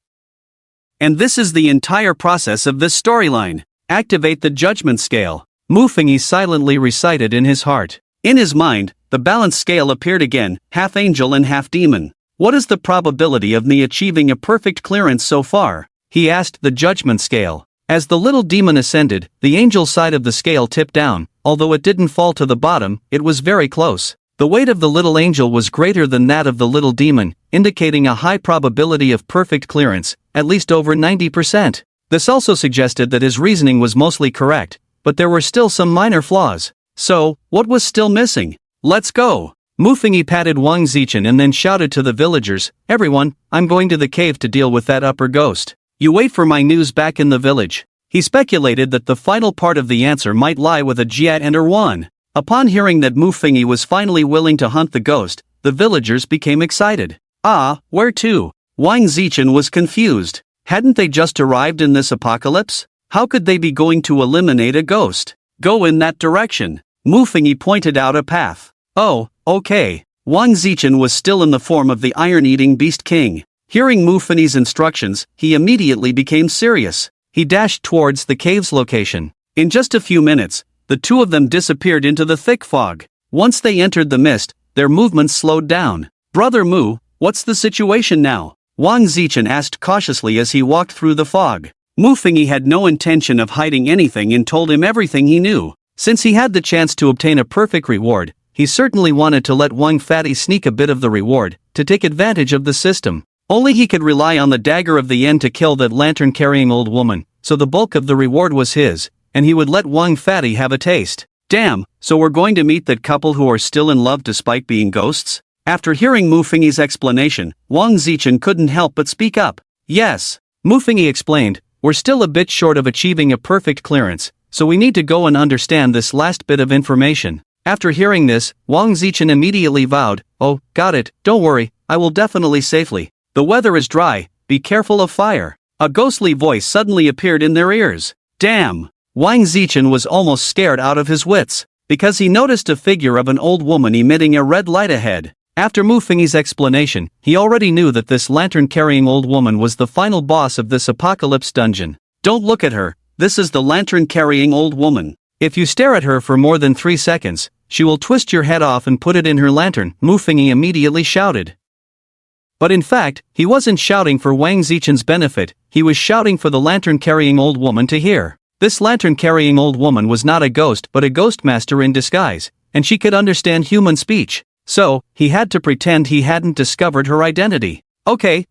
And this is the entire process of this storyline. Activate the judgment scale. Mufengi silently recited in his heart. In his mind, the balance scale appeared again, half angel and half demon. What is the probability of me achieving a perfect clearance so far? He asked the judgment scale. As the little demon ascended, the angel side of the scale tipped down. Although it didn't fall to the bottom, it was very close. The weight of the little angel was greater than that of the little demon, indicating a high probability of perfect clearance, at least over 90%. This also suggested that his reasoning was mostly correct, but there were still some minor flaws. So, what was still missing? Let's go! Mufengi patted Wang Zichen and then shouted to the villagers, "Everyone, I'm going to the cave to deal with that upper ghost. You wait for my news back in the village." He speculated that the final part of the answer might lie with Ajia and Erwan. Upon hearing that Mufengi was finally willing to hunt the ghost, the villagers became excited. Ah, where to? Wang Zichen was confused. Hadn't they just arrived in this apocalypse? How could they be going to eliminate a ghost? Go in that direction. Mufengi pointed out a path. Oh, okay. Wang Zichen was still in the form of the iron-eating beast king. Hearing Mufengi's instructions, he immediately became serious. He dashed towards the cave's location. In just a few minutes, the two of them disappeared into the thick fog. Once they entered the mist, their movements slowed down. "Brother Mu, what's the situation now?" Wang Zichen asked cautiously as he walked through the fog. Mufengi had no intention of hiding anything and told him everything he knew. Since he had the chance to obtain a perfect reward, he certainly wanted to let Wang Fatty sneak a bit of the reward, to take advantage of the system. Only he could rely on the dagger of the end to kill that lantern-carrying old woman, so the bulk of the reward was his, and he would let Wang Fatty have a taste. Damn, so we're going to meet that couple who are still in love despite being ghosts? After hearing Mufengi's explanation, Wang Zichen couldn't help but speak up. Yes, Mufengi explained, we're still a bit short of achieving a perfect clearance, so we need to go and understand this last bit of information. After hearing this, Wang Zichen immediately vowed, oh, got it, don't worry, I will definitely safely. The weather is dry, be careful of fire. A ghostly voice suddenly appeared in their ears. Damn! Wang Zichen was almost scared out of his wits, because he noticed a figure of an old woman emitting a red light ahead. After Mufengi's explanation, he already knew that this lantern-carrying old woman was the final boss of this apocalypse dungeon. Don't look at her, this is the lantern-carrying old woman. If you stare at her for more than 3 seconds, she will twist your head off and put it in her lantern, Mufengi immediately shouted. But in fact, he wasn't shouting for Wang Zichen's benefit, he was shouting for the lantern-carrying old woman to hear. This lantern-carrying old woman was not a ghost but a ghost master in disguise, and she could understand human speech. So, he had to pretend he hadn't discovered her identity. Okay.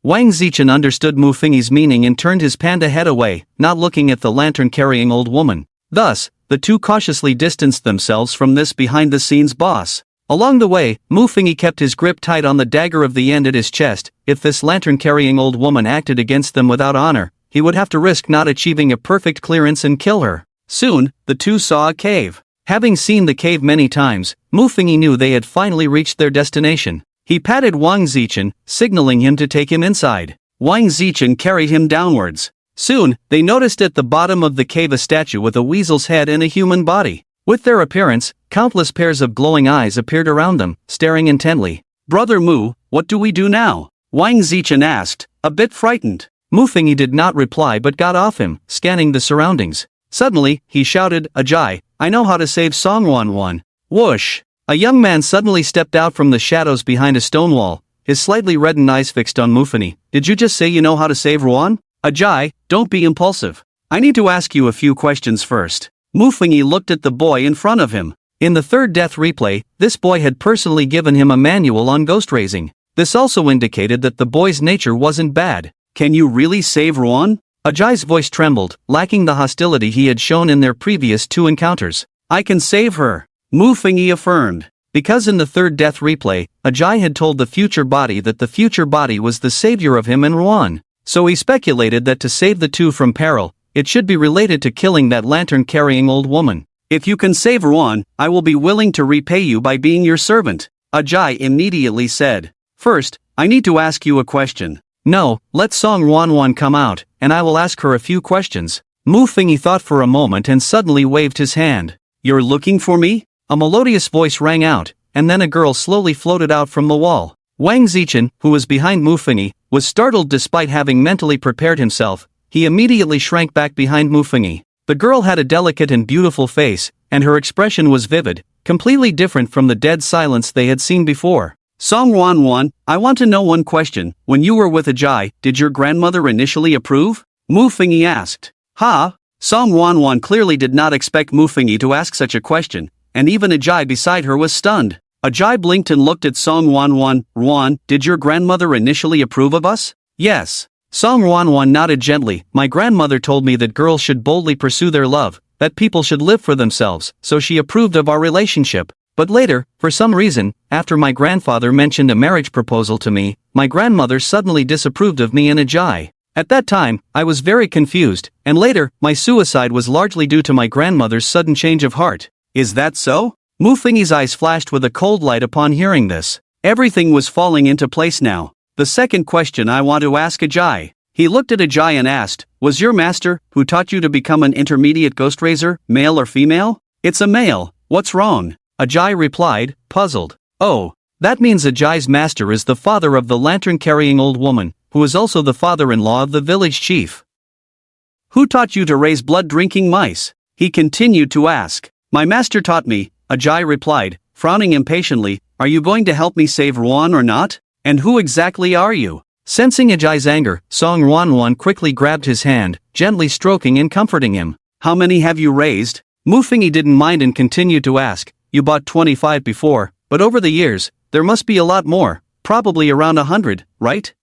Wang Zichen understood Mufengi's meaning and turned his panda head away, not looking at the lantern-carrying old woman. Thus, the two cautiously distanced themselves from this behind-the-scenes boss. Along the way, Mu Fengyi kept his grip tight on the dagger of the end at his chest. If this lantern-carrying old woman acted against them without honor, he would have to risk not achieving a perfect clearance and kill her. Soon, the two saw a cave. Having seen the cave many times, Mu Fengyi knew they had finally reached their destination. He patted Wang Zichen, signaling him to take him inside. Wang Zichen carried him downwards. Soon, they noticed at the bottom of the cave a statue with a weasel's head and a human body. With their appearance, countless pairs of glowing eyes appeared around them, staring intently. "Brother Mu, what do we do now?" Wang Zichen asked, a bit frightened. Mu Fengyi did not reply but got off him, scanning the surroundings. Suddenly, he shouted, "Ajay, I know how to save Sss-Level." Whoosh! A young man suddenly stepped out from the shadows behind a stone wall, his slightly reddened eyes fixed on Mu Fengyi. "Did you just say you know how to save Ruan?" "Ajay, don't be impulsive. I need to ask you a few questions first." Mu Fengyi looked at the boy in front of him. In the third death replay, this boy had personally given him a manual on ghost raising. This also indicated that the boy's nature wasn't bad. "Can you really save Ruan?" Ajay's voice trembled, lacking the hostility he had shown in their previous two encounters. "I can save her," Mu Fengyi affirmed. Because in the third death replay, Ajay had told the future body that the future body was the savior of him and Ruan. So he speculated that to save the two from peril, it should be related to killing that lantern-carrying old woman. "If you can save Ruan, I will be willing to repay you by being your servant," Ajay immediately said. "First, I need to ask you a question." "No, let Song Ruan come out, and I will ask her a few questions." Mu Fengyi thought for a moment and suddenly waved his hand. "You're looking for me?" A melodious voice rang out, and then a girl slowly floated out from the wall. Wang Zichen, who was behind Mu Fengyi, was startled despite having mentally prepared himself. He immediately shrank back behind Mu Fengyi. The girl had a delicate and beautiful face, and her expression was vivid, completely different from the dead silence they had seen before. "Song Ruan, I want to know one question. When you were with Ajay, did your grandmother initially approve?" Mu Fengyi asked. "Ha?" Song Ruan clearly did not expect Mu Fengyi to ask such a question, and even Ajay beside her was stunned. Ajay blinked and looked at Song Ruan. "Ruan, did your grandmother initially approve of us?" "Yes." Song Ruan nodded gently. "My grandmother told me that girls should boldly pursue their love, that people should live for themselves, so she approved of our relationship. But later, for some reason, after my grandfather mentioned a marriage proposal to me, my grandmother suddenly disapproved of me and Ajay. At that time, I was very confused, and later, my suicide was largely due to my grandmother's sudden change of heart." "Is that so?" Mu Fengyi's eyes flashed with a cold light upon hearing this. Everything was falling into place now. "The second question I want to ask Ajay." He looked at Ajay and asked, "Was your master, who taught you to become an intermediate ghost raiser, male or female?" "It's a male. What's wrong?" Ajay replied, puzzled. "Oh, that means Ajay's master is the father of the lantern-carrying old woman, who is also the father-in-law of the village chief." "Who taught you to raise blood-drinking mice?" he continued to ask. "My master taught me," Ajay replied, frowning impatiently. "Are you going to help me save Ruan or not? And who exactly are you?" Sensing Ajay's anger, Song Ruan quickly grabbed his hand, gently stroking and comforting him. "How many have you raised?" Mu Fengyi didn't mind and continued to ask. "You bought 25 before, but over the years, there must be a lot more, probably around 100, right?"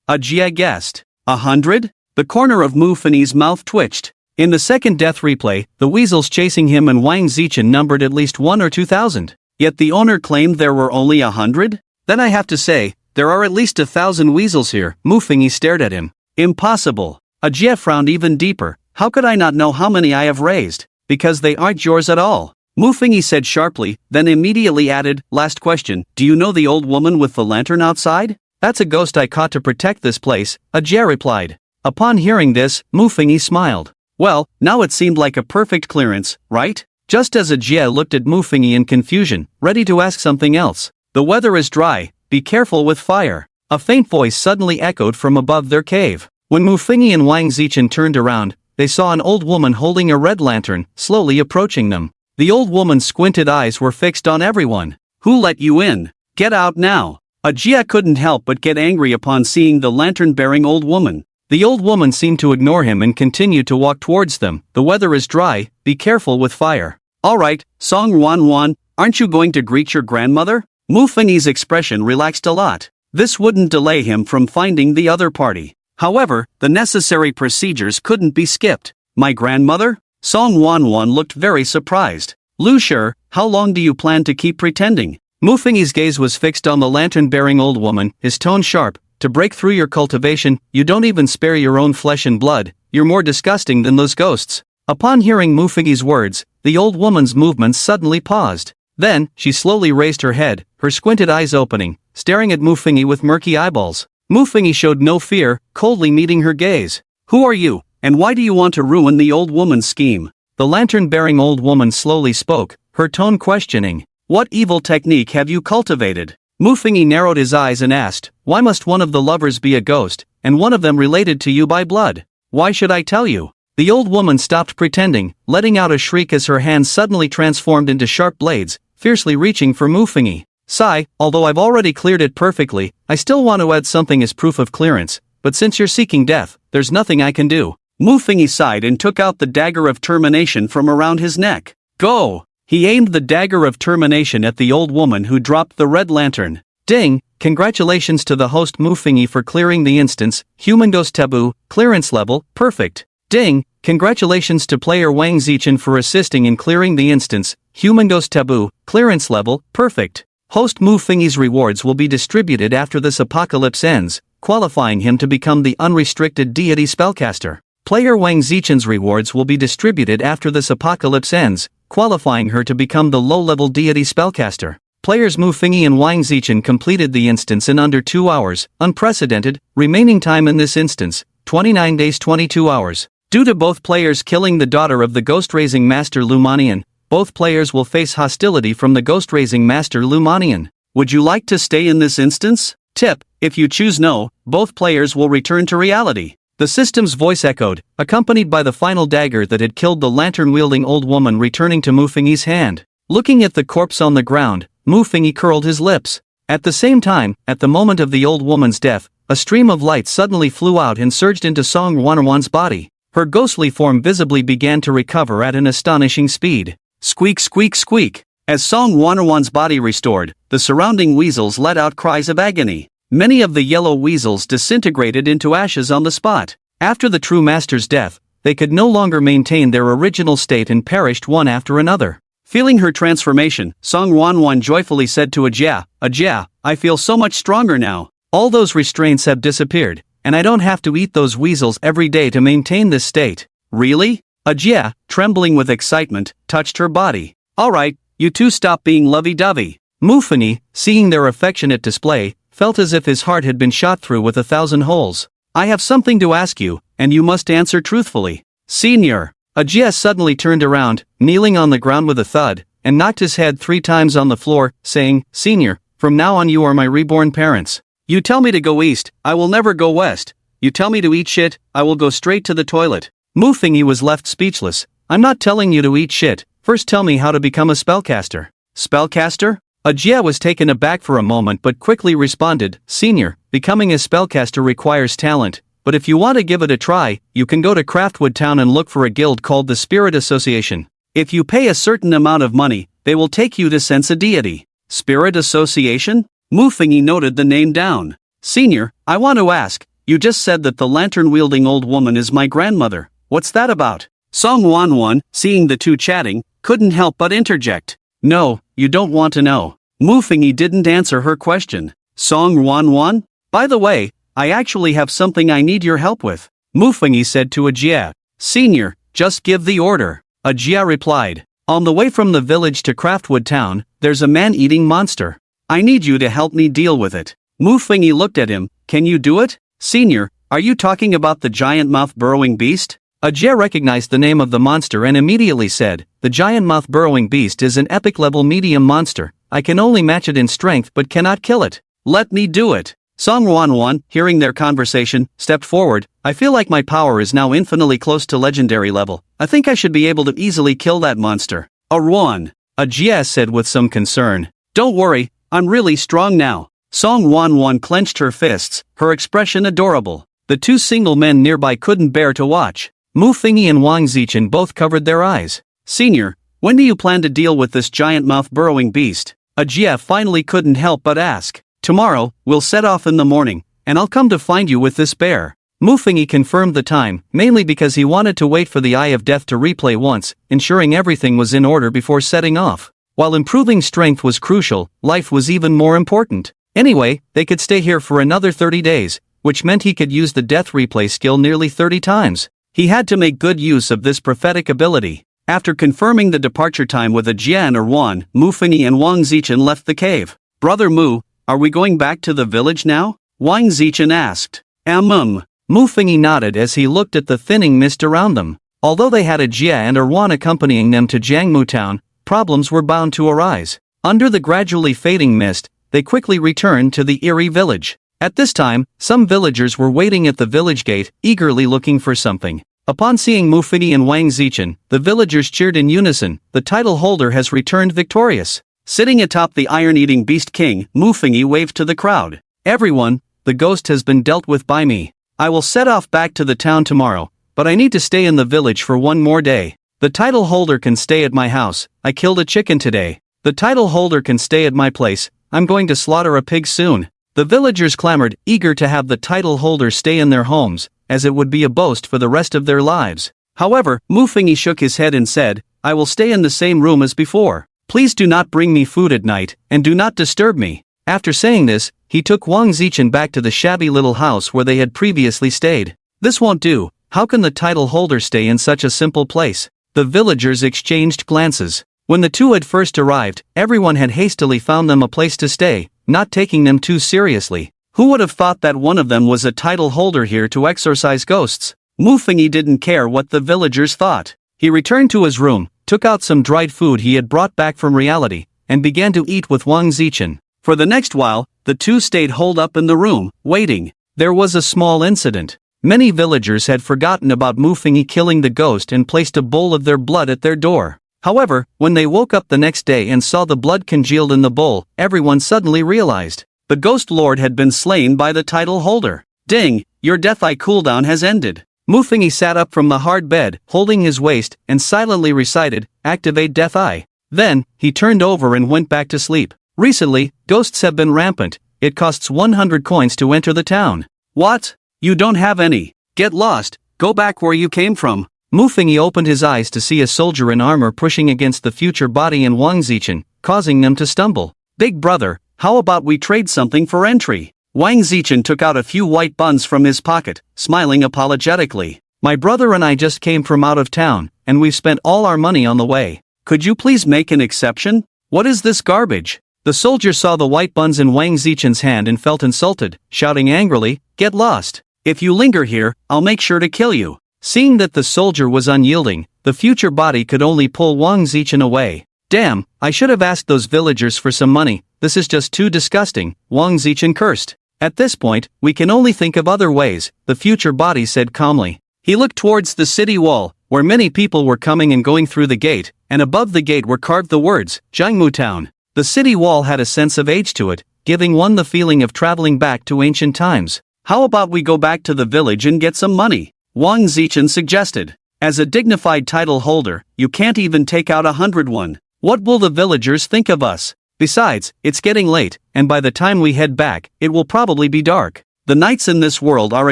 Ajay guessed. 100? The corner of Mu Fengyi's mouth twitched. In the second death replay, the weasels chasing him and Wang Zichen numbered at least 1 or 2,000. Yet the owner claimed there were only 100? Then I have to say, there are at least 1,000 weasels here. Mu Fengyi stared at him. "Impossible." Ajay frowned even deeper. "How could I not know how many I have raised? Because they aren't yours at all." Mu Fengyi said sharply, then immediately added, "Last question, do you know the old woman with the lantern outside?" "That's a ghost I caught to protect this place," Ajay replied. Upon hearing this, Mu Fengyi smiled. Well, now it seemed like a perfect clearance, right? Just as Ajay looked at Mu Fengyi in confusion, ready to ask something else. "The weather is dry, be careful with fire." A faint voice suddenly echoed from above their cave. When Mu Fengyi and Wang Zichen turned around, they saw an old woman holding a red lantern, slowly approaching them. The old woman's squinted eyes were fixed on everyone. "Who let you in? Get out now." Ajay couldn't help but get angry upon seeing the lantern-bearing old woman. The old woman seemed to ignore him and continued to walk towards them. "The weather is dry, be careful with fire." "Alright, Song Ruan, aren't you going to greet your grandmother?" Mu Fengyi's expression relaxed a lot. This wouldn't delay him from finding the other party. However, the necessary procedures couldn't be skipped. "My grandmother?" Song Ruan looked very surprised. "Lu Shi, How long do you plan to keep pretending? Mufingyi's gaze was fixed on the lantern-bearing old woman, his tone sharp. To break through your cultivation, you don't even spare your own flesh and blood. You're more disgusting than those ghosts. Upon hearing Mufingyi's words, the old woman's movements suddenly paused. Then, she slowly raised her head, her squinted eyes opening, staring at Mufingyi with murky eyeballs. Mufingyi showed no fear, coldly meeting her gaze. Who are you, and why do you want to ruin the old woman's scheme? The lantern-bearing old woman slowly spoke, her tone questioning. What evil technique have you cultivated? Mufingyi narrowed his eyes and asked, why must one of the lovers be a ghost, and one of them related to you by blood? Why should I tell you? The old woman stopped pretending, letting out a shriek as her hands suddenly transformed into sharp blades, fiercely reaching for Mufingyi. Sigh, although I've already cleared it perfectly, I still want to add something as proof of clearance, but since you're seeking death, there's nothing I can do. Mufingyi sighed and took out the dagger of termination from around his neck. Go! He aimed the dagger of termination at the old woman who dropped the red lantern. Ding! Congratulations to the host Mufingyi for clearing the instance, human ghost taboo, clearance level, perfect. Ding! Congratulations to player Wang Zichen for assisting in clearing the instance, human ghost taboo, clearance level, perfect. Host Mufingyi's rewards will be distributed after this apocalypse ends, qualifying him to become the unrestricted deity spellcaster. Player Wang Zichen's rewards will be distributed after this apocalypse ends, qualifying her to become the low-level deity spellcaster. Players Mufingyi and Wang Zichen completed the instance in under 2 hours, unprecedented. Remaining time in this instance, 29 days 22 hours. Due to both players killing the daughter of the ghost-raising master Lumanian, both players will face hostility from the ghost-raising master Lumanian. Would you like to stay in this instance? Tip: if you choose no, both players will return to reality. The system's voice echoed, accompanied by the final dagger that had killed the lantern-wielding old woman returning to Mufingyi's hand. Looking at the corpse on the ground, Mufingyi curled his lips. At the same time, at the moment of the old woman's death, a stream of light suddenly flew out and surged into Song Wanwan's body. Her ghostly form visibly began to recover at an astonishing speed. Squeak, squeak, squeak. As Song Wanwan's body restored, the surrounding weasels let out cries of agony. Many of the yellow weasels disintegrated into ashes on the spot. After the true master's death, they could no longer maintain their original state and perished one after another. Feeling her transformation, Song Wanwan joyfully said to Ajia, I feel so much stronger now. All those restraints have disappeared, and I don't have to eat those weasels every day to maintain this state. Really? Ajia, trembling with excitement, touched her body. Alright, you two stop being lovey-dovey. Mufingyi, seeing their affectionate display, felt as if his heart had been shot through with 1,000 holes. I have something to ask you, and you must answer truthfully. Senior. Ajia suddenly turned around, kneeling on the ground with a thud, and knocked his head 3 times on the floor, saying, Senior, from now on you are my reborn parents. You tell me to go east, I will never go west. You tell me to eat shit, I will go straight to the toilet. Mufingyi was left speechless. I'm not telling you to eat shit, first tell me how to become a spellcaster. Spellcaster? Ajia was taken aback for a moment but quickly responded, Senior, becoming a spellcaster requires talent, but if you want to give it a try, you can go to Craftwood Town and look for a guild called the Spirit Association. If you pay a certain amount of money, they will take you to sense a deity. Spirit Association? Mufingyi noted the name down. Senior, I want to ask, you just said that the lantern-wielding old woman is my grandmother. What's that about? Song Wanwan, seeing the two chatting, couldn't help but interject. No, you don't want to know. Mufingyi didn't answer her question. Song Wanwan? By the way, I actually have something I need your help with. Mufingyi said to Ajia. Senior, just give the order. Ajia replied. On the way from the village to Craftwood Town, there's a man-eating monster. I need you to help me deal with it. Mufingyi looked at him. Can you do it? Senior, are you talking about the giant mouth-burrowing beast? Ajia recognized the name of the monster and immediately said, the giant mouth-burrowing beast is an epic-level medium monster. I can only match it in strength but cannot kill it. Let me do it. Song Wanwan, hearing their conversation, stepped forward. I feel like my power is now infinitely close to legendary level. I think I should be able to easily kill that monster. Arwan. Ajia said with some concern. Don't worry, I'm really strong now. Song Wanwan clenched her fists, her expression adorable. The two single men nearby couldn't bear to watch. Mufingyi and Wang Zichen both covered their eyes. Senior, when do you plan to deal with this giant mouth-burrowing beast? Ajia finally couldn't help but ask. Tomorrow, we'll set off in the morning, and I'll come to find you with this bear. Mufingyi confirmed the time, mainly because he wanted to wait for the Eye of Death to replay once, ensuring everything was in order before setting off. While improving strength was crucial, life was even more important. Anyway, they could stay here for another 30 days, which meant he could use the death replay skill nearly 30 times. He had to make good use of this prophetic ability. After confirming the departure time with a Jian or Wan, Mu Fengyi and Wang Zichen left the cave. Brother Mu, are we going back to the village now? Wang Zichen asked. Mu Fengyi nodded as he looked at the thinning mist around them. Although they had a Jia and a Wan accompanying them to Jiangmu town, problems were bound to arise. Under the gradually fading mist, they quickly returned to the eerie village. At this time, some villagers were waiting at the village gate, eagerly looking for something. Upon seeing Mu Fengyi and Wang Zichen, the villagers cheered in unison. The title holder has returned victorious. Sitting atop the iron-eating beast king, Mu Fengyi waved to the crowd. Everyone, the ghost has been dealt with by me. I will set off back to the town tomorrow, but I need to stay in the village for one more day. The title holder can stay at my house. I killed a chicken today. The title holder can stay at my place. I'm going to slaughter a pig soon. The villagers clamored, eager to have the title holder stay in their homes, as it would be a boast for the rest of their lives. However, Mu Fengyi shook his head and said, I will stay in the same room as before. Please do not bring me food at night, and do not disturb me. After saying this, he took Wang Zichen back to the shabby little house where they had previously stayed. This won't do. How can the title holder stay in such a simple place? The villagers exchanged glances. When the two had first arrived, everyone had hastily found them a place to stay, not taking them too seriously. Who would have thought that one of them was a title holder here to exorcise ghosts? Mu Fengyi didn't care what the villagers thought. He returned to his room, took out some dried food he had brought back from reality, and began to eat with Wang Zichen. For the next while, the two stayed holed up in the room, waiting. There was a small incident. Many villagers had forgotten about Mu Fengyi killing the ghost and placed a bowl of their blood at their door. However, when they woke up the next day and saw the blood congealed in the bowl, everyone suddenly realized the ghost lord had been slain by the title holder. Ding, your death eye cooldown has ended. Mu Fengyi sat up from the hard bed, holding his waist, and silently recited, activate death eye. Then, he turned over and went back to sleep. Recently, ghosts have been rampant. It costs 100 coins to enter the town. What? You don't have any. Get lost, go back where you came from. Mu Fengyi opened his eyes to see a soldier in armor pushing against the future body and Wang Zichen, causing them to stumble. Big brother, how about we trade something for entry? Wang Zichen took out a few white buns from his pocket, smiling apologetically. My brother and I just came from out of town, and we've spent all our money on the way. Could you please make an exception? What is this garbage? The soldier saw the white buns in Wang Zichen's hand and felt insulted, shouting angrily, get lost. If you linger here, I'll make sure to kill you. Seeing that the soldier was unyielding, the future body could only pull Wang Zichen away. Damn, I should have asked those villagers for some money. This is just too disgusting, Wang Zichen cursed. At this point, we can only think of other ways, the future body said calmly. He looked towards the city wall, where many people were coming and going through the gate, and above the gate were carved the words, Jiangmu Town. The city wall had a sense of age to it, giving one the feeling of traveling back to ancient times. How about we go back to the village and get some money? Wang Zichen suggested. As a dignified title holder, you can't even take out 101. What will the villagers think of us? Besides, it's getting late, and by the time we head back, it will probably be dark. The nights in this world are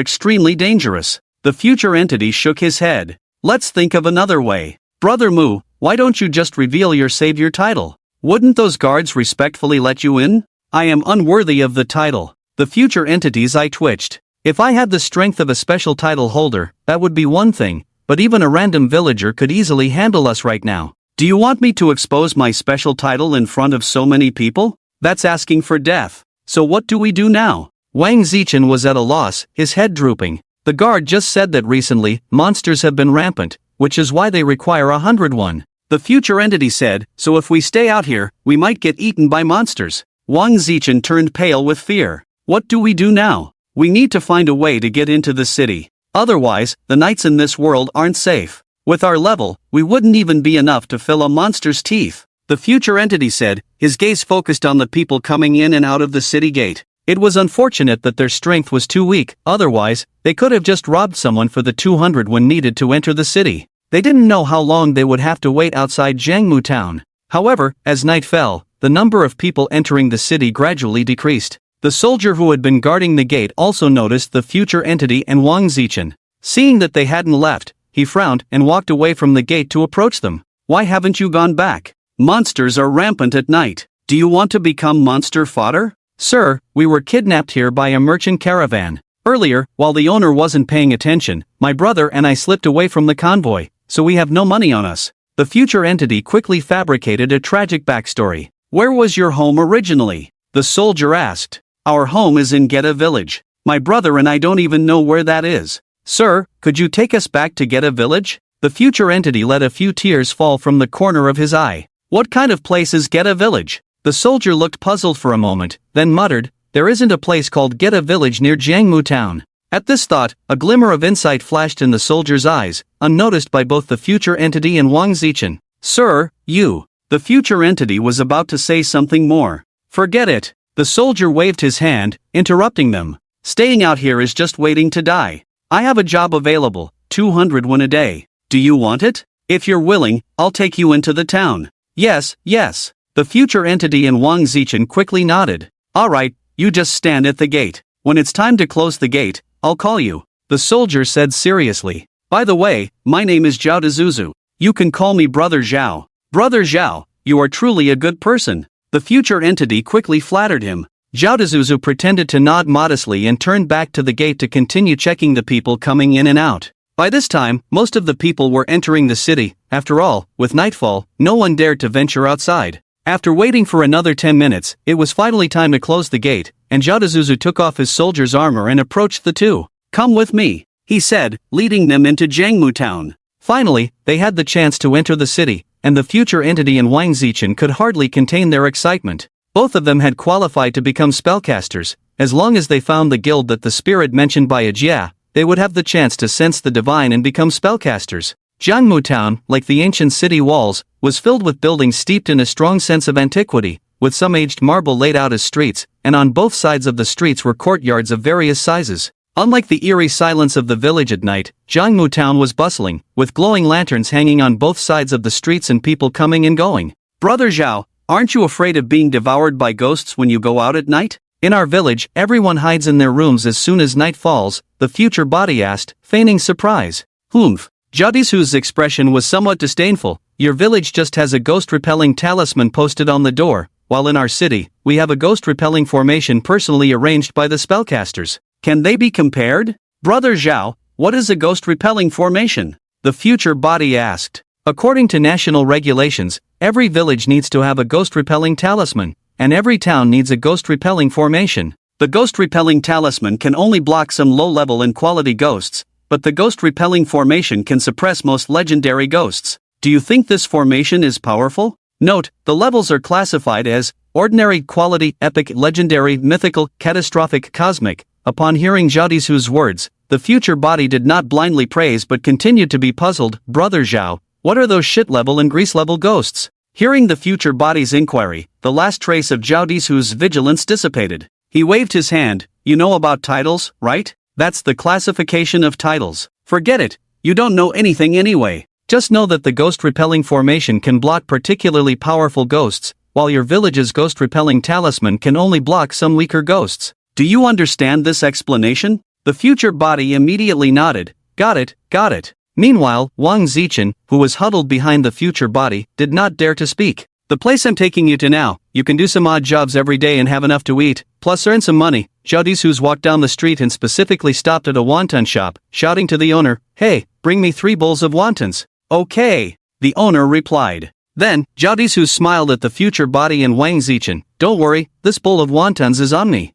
extremely dangerous. The future entity shook his head. Let's think of another way. Brother Mu, why don't you just reveal your savior title? Wouldn't those guards respectfully let you in? I am unworthy of the title. The future entity's eye twitched. If I had the strength of a special title holder, that would be one thing, but even a random villager could easily handle us right now. Do you want me to expose my special title in front of so many people? That's asking for death. So what do we do now? Wang Zichen was at a loss, his head drooping. The guard just said that recently, monsters have been rampant, which is why they require 101. The future entity said, so if we stay out here, we might get eaten by monsters. Wang Zichen turned pale with fear. What do we do now? We need to find a way to get into the city. Otherwise, the nights in this world aren't safe. With our level, we wouldn't even be enough to fill a monster's teeth. The future entity said, his gaze focused on the people coming in and out of the city gate. It was unfortunate that their strength was too weak, otherwise, they could have just robbed someone for the 200 when needed to enter the city. They didn't know how long they would have to wait outside Jiangmu town. However, as night fell, the number of people entering the city gradually decreased. The soldier who had been guarding the gate also noticed the future entity and Wang Zichen. Seeing that they hadn't left, he frowned and walked away from the gate to approach them. Why haven't you gone back? Monsters are rampant at night. Do you want to become monster fodder? Sir, we were kidnapped here by a merchant caravan. Earlier, while the owner wasn't paying attention, my brother and I slipped away from the convoy, so we have no money on us. The future entity quickly fabricated a tragic backstory. Where was your home originally? The soldier asked. Our home is in Geta village. My brother and I don't even know where that is. Sir, could you take us back to Geta village? The future entity let a few tears fall from the corner of his eye. What kind of place is Geta village? The soldier looked puzzled for a moment, then muttered, there isn't a place called Geta village near Jiangmu town. At this thought, a glimmer of insight flashed in the soldier's eyes, unnoticed by both the future entity and Wang Zichen. Sir, you. The future entity was about to say something more. Forget it. The soldier waved his hand, interrupting them. Staying out here is just waiting to die. I have a job available, 200 won a day. Do you want it? If you're willing, I'll take you into the town. Yes, yes. The future entity and Wang Zichen quickly nodded. Alright, you just stand at the gate. When it's time to close the gate, I'll call you. The soldier said seriously. By the way, my name is Zhao Dezuzu. You can call me Brother Zhao. Brother Zhao, you are truly a good person. The future entity quickly flattered him. Zhao Dezuzu pretended to nod modestly and turned back to the gate to continue checking the people coming in and out. By this time, most of the people were entering the city. After all, with nightfall, no one dared to venture outside. After waiting for another 10 minutes, it was finally time to close the gate, and Zhao Dezuzu took off his soldier's armor and approached the two. Come with me, he said, leading them into Jiangmu town. Finally, they had the chance to enter the city, and the future entity and Wang Zichen could hardly contain their excitement. Both of them had qualified to become spellcasters. As long as they found the guild that the spirit mentioned by Ajia, they would have the chance to sense the divine and become spellcasters. Jiangmu town, like the ancient city walls, was filled with buildings steeped in a strong sense of antiquity, with some aged marble laid out as streets, and on both sides of the streets were courtyards of various sizes. Unlike the eerie silence of the village at night, Jiangmu town was bustling, with glowing lanterns hanging on both sides of the streets and people coming and going. Brother Zhao, aren't you afraid of being devoured by ghosts when you go out at night? In our village, everyone hides in their rooms as soon as night falls, the future body asked, feigning surprise. Humph. Zhao Dezuzu's expression was somewhat disdainful. Your village just has a ghost-repelling talisman posted on the door, while in our city, we have a ghost-repelling formation personally arranged by the spellcasters. Can they be compared? Brother Zhao, what is a ghost-repelling formation? The future body asked. According to national regulations, every village needs to have a ghost-repelling talisman, and every town needs a ghost-repelling formation. The ghost-repelling talisman can only block some low-level and quality ghosts, but the ghost-repelling formation can suppress most legendary ghosts. Do you think this formation is powerful? Note, the levels are classified as ordinary, quality, epic, legendary, mythical, catastrophic, cosmic. Upon hearing Zhao Dezuzu's words, the future body did not blindly praise but continued to be puzzled. Brother Zhao, what are those shit-level and grease-level ghosts? Hearing the future body's inquiry, the last trace of Zhao Dezuzu's vigilance dissipated. He waved his hand. You know about titles, right? That's the classification of titles. Forget it, you don't know anything anyway. Just know that the ghost-repelling formation can block particularly powerful ghosts, while your village's ghost-repelling talisman can only block some weaker ghosts. Do you understand this explanation? The future body immediately nodded. Got it, got it. Meanwhile, Wang Zichen, who was huddled behind the future body, did not dare to speak. The place I'm taking you to now, you can do some odd jobs every day and have enough to eat, plus earn some money. Zhao Dezuzu walked down the street and specifically stopped at a wonton shop, shouting to the owner, hey, bring me 3 bowls of wontons. Okay, the owner replied. Then, Zhao Dezuzu smiled at the future body and Wang Zichen. Don't worry, this bowl of wontons is on me.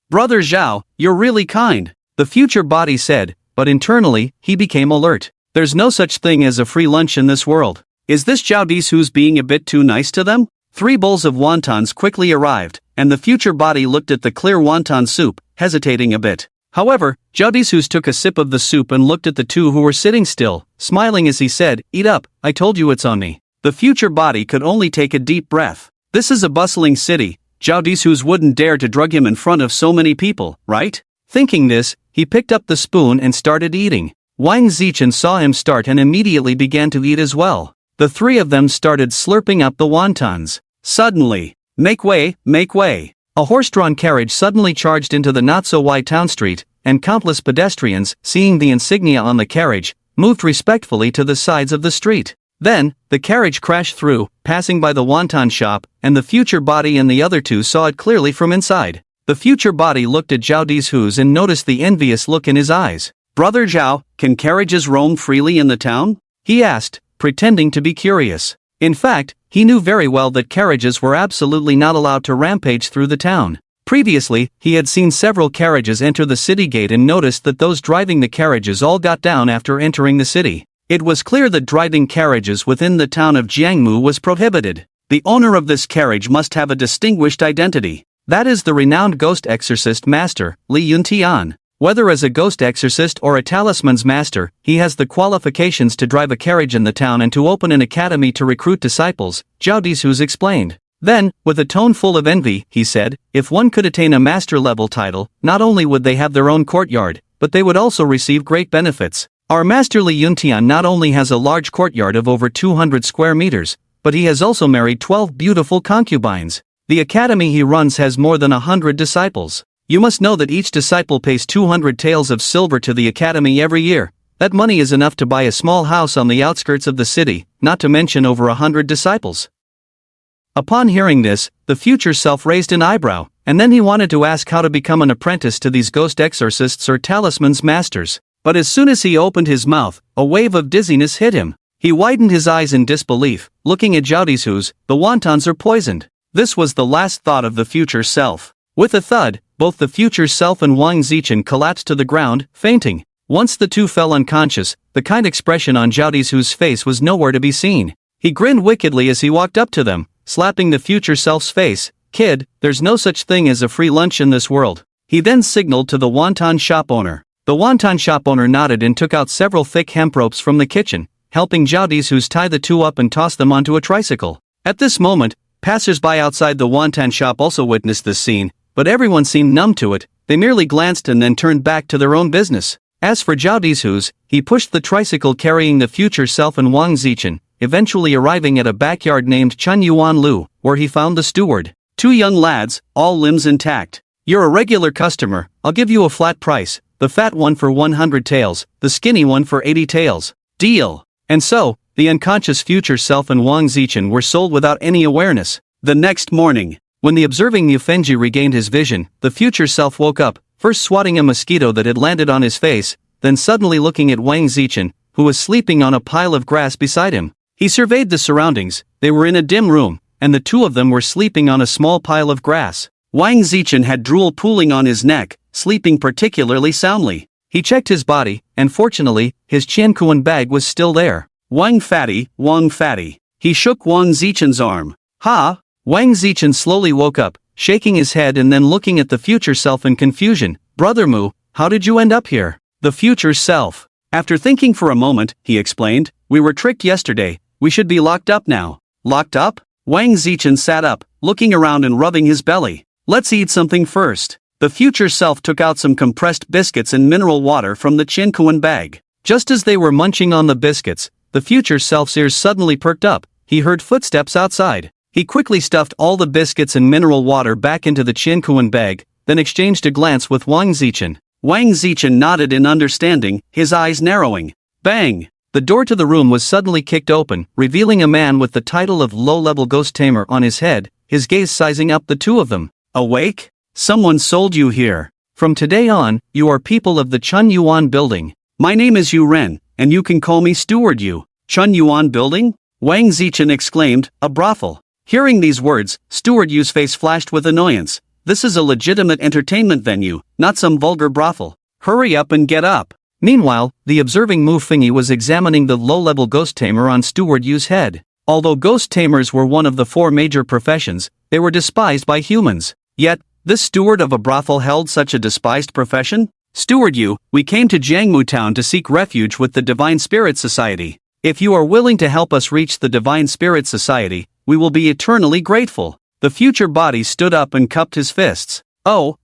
Brother Zhao, you're really kind, the future body said, but internally, he became alert. There's no such thing as a free lunch in this world. Is this Zhao Dezuzu being a bit too nice to them? 3 bowls of wontons quickly arrived, and the future body looked at the clear wonton soup, hesitating a bit. However, Zhao Dezuzu took a sip of the soup and looked at the two who were sitting still, smiling as he said, eat up, I told you it's on me. The future body could only take a deep breath. This is a bustling city. Zhao Dezuzu wouldn't dare to drug him in front of so many people, right? Thinking this, he picked up the spoon and started eating. Wang Zichen saw him start and immediately began to eat as well. The 3 of them started slurping up the wontons. Suddenly, make way, make way. A horse-drawn carriage suddenly charged into the not-so-wide town street, and countless pedestrians, seeing the insignia on the carriage, moved respectfully to the sides of the street. Then, the carriage crashed through, passing by the wonton shop, and the future body and the other two saw it clearly from inside. The future body looked at Zhao Dizhu's and noticed the envious look in his eyes. "Brother Zhao, can carriages roam freely in the town?" he asked, pretending to be curious. In fact, he knew very well that carriages were absolutely not allowed to rampage through the town. Previously, he had seen several carriages enter the city gate and noticed that those driving the carriages all got down after entering the city. It was clear that driving carriages within the town of Jiangmu was prohibited. The owner of this carriage must have a distinguished identity. That is the renowned ghost exorcist master, Li Yuntian. Whether as a ghost exorcist or a talisman's master, he has the qualifications to drive a carriage in the town and to open an academy to recruit disciples, Zhao Dizhu explained. Then, with a tone full of envy, he said, if one could attain a master-level title, not only would they have their own courtyard, but they would also receive great benefits. Our master Li Yuntian not only has a large courtyard of over 200 square meters, but he has also married 12 beautiful concubines. The academy he runs has more than 100 disciples. You must know that each disciple pays 200 taels of silver to the academy every year. That money is enough to buy a small house on the outskirts of the city, not to mention over 100 disciples. Upon hearing this, the future self raised an eyebrow, and then he wanted to ask how to become an apprentice to these ghost exorcists or talisman's masters. But as soon as he opened his mouth, a wave of dizziness hit him. He widened his eyes in disbelief, looking at Zhao Dizhu's, the wontons are poisoned. This was the last thought of the future self. With a thud, both the future self and Wang Zichen collapsed to the ground, fainting. Once the two fell unconscious, the kind expression on Zhao Dizhu's face was nowhere to be seen. He grinned wickedly as he walked up to them, slapping the future self's face. "Kid, there's no such thing as a free lunch in this world." He then signaled to the wonton shop owner. The wonton shop owner nodded and took out several thick hemp ropes from the kitchen, helping Zhao Dizhu tie the two up and toss them onto a tricycle. At this moment, passers-by outside the wonton shop also witnessed this scene, but everyone seemed numb to it. They merely glanced and then turned back to their own business. As for Zhao Dizhu's, he pushed the tricycle carrying the future self and Wang Zichen, eventually arriving at a backyard named Chunyuan Lu, where he found the steward. "Two young lads, all limbs intact. You're a regular customer, I'll give you a flat price, the fat one for 100 taels, the skinny one for 80 taels. Deal." And so, the unconscious future self and Wang Zichen were sold without any awareness. The next morning, when the observing Mufenji regained his vision, the future self woke up, first swatting a mosquito that had landed on his face, then suddenly looking at Wang Zichen, who was sleeping on a pile of grass beside him. He surveyed the surroundings. They were in a dim room, and the two of them were sleeping on a small pile of grass. Wang Zichen had drool pooling on his neck, sleeping particularly soundly. He checked his body, and fortunately, his Qiankuan bag was still there. Wang fatty, Wang fatty. He shook Wang Zichen's arm. "Ha!" Wang Zichen slowly woke up, shaking his head and then looking at the future self in confusion. "Brother Mu, how did you end up here?" The future self. After thinking for a moment, he explained, "We were tricked yesterday, we should be locked up now." "Locked up?" Wang Zichen sat up, looking around and rubbing his belly. "Let's eat something first." The future self took out some compressed biscuits and mineral water from the Qiankuan bag. Just as they were munching on the biscuits, the future self's ears suddenly perked up. He heard footsteps outside. He quickly stuffed all the biscuits and mineral water back into the Qiankuan bag, then exchanged a glance with Wang Zichen. Wang Zichen nodded in understanding, his eyes narrowing. Bang! The door to the room was suddenly kicked open, revealing a man with the title of low-level ghost tamer on his head, his gaze sizing up the two of them. "Awake? Someone sold you here. From today on, you are people of the Chunyuan building. My name is Yu Ren, and you can call me Steward Yu." "Chunyuan building?" Wang Zichen exclaimed, "A brothel." Hearing these words, Steward Yu's face flashed with annoyance. "This is a legitimate entertainment venue, not some vulgar brothel. Hurry up and get up." Meanwhile, the observing Mu Fingyi was examining the low-level ghost tamer on Steward Yu's head. Although ghost tamers were one of the 4 major professions, they were despised by humans. Yet, this steward of a brothel held such a despised profession? "Steward Yu, we came to Jiangmu town to seek refuge with the Divine Spirit Society. If you are willing to help us reach the Divine Spirit Society, we will be eternally grateful." The future body stood up and cupped his fists. Oh.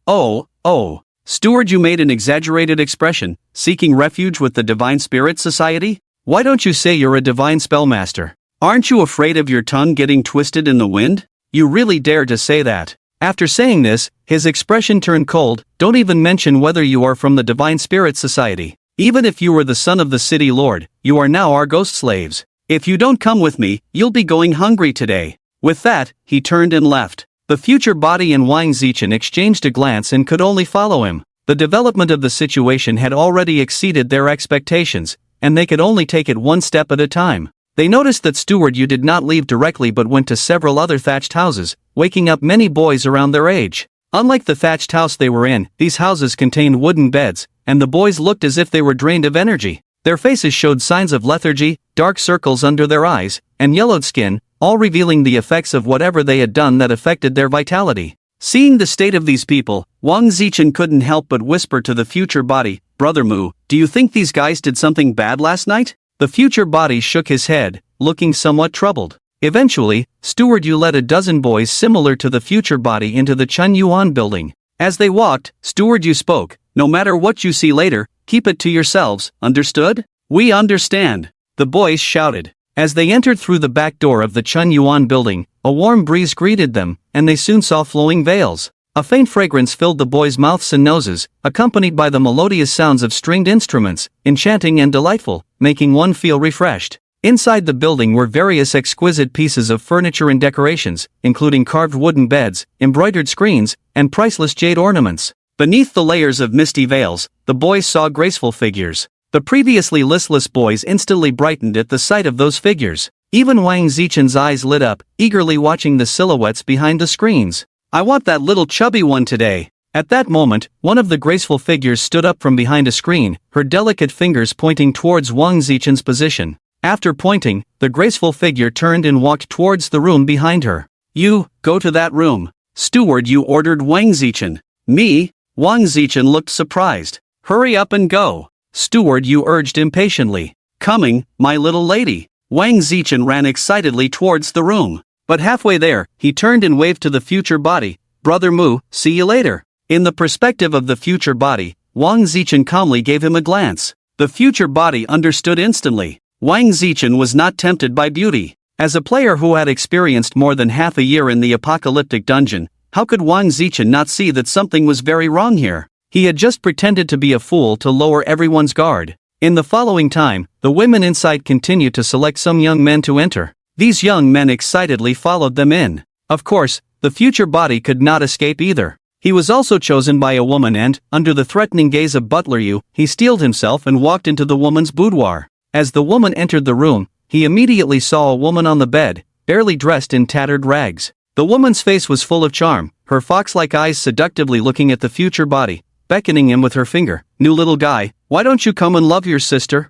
Steward, you made an exaggerated expression, seeking refuge with the Divine Spirit Society? Why don't you say you're a divine spellmaster? Aren't you afraid of your tongue getting twisted in the wind? You really dare to say that? After saying this, his expression turned cold. "Don't even mention whether you are from the Divine Spirit Society. Even if you were the son of the city lord, you are now our ghost slaves. If you don't come with me, you'll be going hungry today." With that, he turned and left. The future body and Wang Zichen exchanged a glance and could only follow him. The development of the situation had already exceeded their expectations, and they could only take it one step at a time. They noticed that Steward Yu did not leave directly but went to several other thatched houses, waking up many boys around their age. Unlike the thatched house they were in, these houses contained wooden beds, and the boys looked as if they were drained of energy. Their faces showed signs of lethargy, dark circles under their eyes, and yellowed skin, all revealing the effects of whatever they had done that affected their vitality. Seeing the state of these people, Wang Zichen couldn't help but whisper to the future body, "Brother Mu, do you think these guys did something bad last night?" The future body shook his head, looking somewhat troubled. Eventually, Steward Yu led a dozen boys similar to the future body into the Chun Yuan building. As they walked, Steward Yu spoke, "No matter what you see later, keep it to yourselves, understood?" "We understand," the boys shouted. As they entered through the back door of the Chun Yuan building, a warm breeze greeted them, and they soon saw flowing veils. A faint fragrance filled the boys' mouths and noses, accompanied by the melodious sounds of stringed instruments, enchanting and delightful, making one feel refreshed. Inside the building were various exquisite pieces of furniture and decorations, including carved wooden beds, embroidered screens, and priceless jade ornaments. Beneath the layers of misty veils, the boys saw graceful figures. The previously listless boys instantly brightened at the sight of those figures. Even Wang Zichen's eyes lit up, eagerly watching the silhouettes behind the screens. "I want that little chubby one today." At that moment, one of the graceful figures stood up from behind a screen, her delicate fingers pointing towards Wang Zichen's position. After pointing, the graceful figure turned and walked towards the room behind her. "You, go to that room." Steward Yu ordered Wang Zichen. "Me?" Wang Zichen looked surprised. "Hurry up and go." Steward Yu urged impatiently. "Coming, my little lady." Wang Zichen ran excitedly towards the room. But halfway there, he turned and waved to the future body, "Brother Mu, see you later." In the perspective of the future body, Wang Zichen calmly gave him a glance. The future body understood instantly. Wang Zichen was not tempted by beauty. As a player who had experienced more than half a year in the apocalyptic dungeon, how could Wang Zichen not see that something was very wrong here? He had just pretended to be a fool to lower everyone's guard. In the following time, the women inside continued to select some young men to enter. These young men excitedly followed them in. Of course, the future body could not escape either. He was also chosen by a woman and, under the threatening gaze of Butler Yu, he steeled himself and walked into the woman's boudoir. As the woman entered the room, he immediately saw a woman on the bed, barely dressed in tattered rags. The woman's face was full of charm, her fox-like eyes seductively looking at the future body, beckoning him with her finger. "New little guy, why don't you come and love your sister?"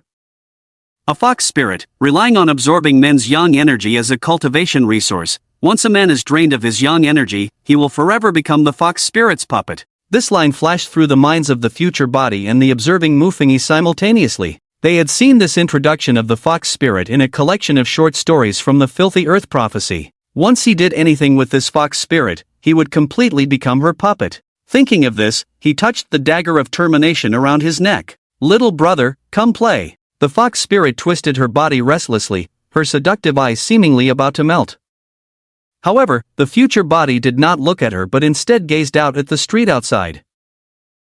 A fox spirit, relying on absorbing men's yang energy as a cultivation resource. Once a man is drained of his yang energy, he will forever become the fox spirit's puppet. This line flashed through the minds of the future body and the observing Mufengi simultaneously. They had seen this introduction of the fox spirit in a collection of short stories from the Filthy Earth Prophecy. Once he did anything with this fox spirit, he would completely become her puppet. Thinking of this, he touched the dagger of termination around his neck. "Little brother, come play." The fox spirit twisted her body restlessly, her seductive eyes seemingly about to melt. However, the future body did not look at her but instead gazed out at the street outside.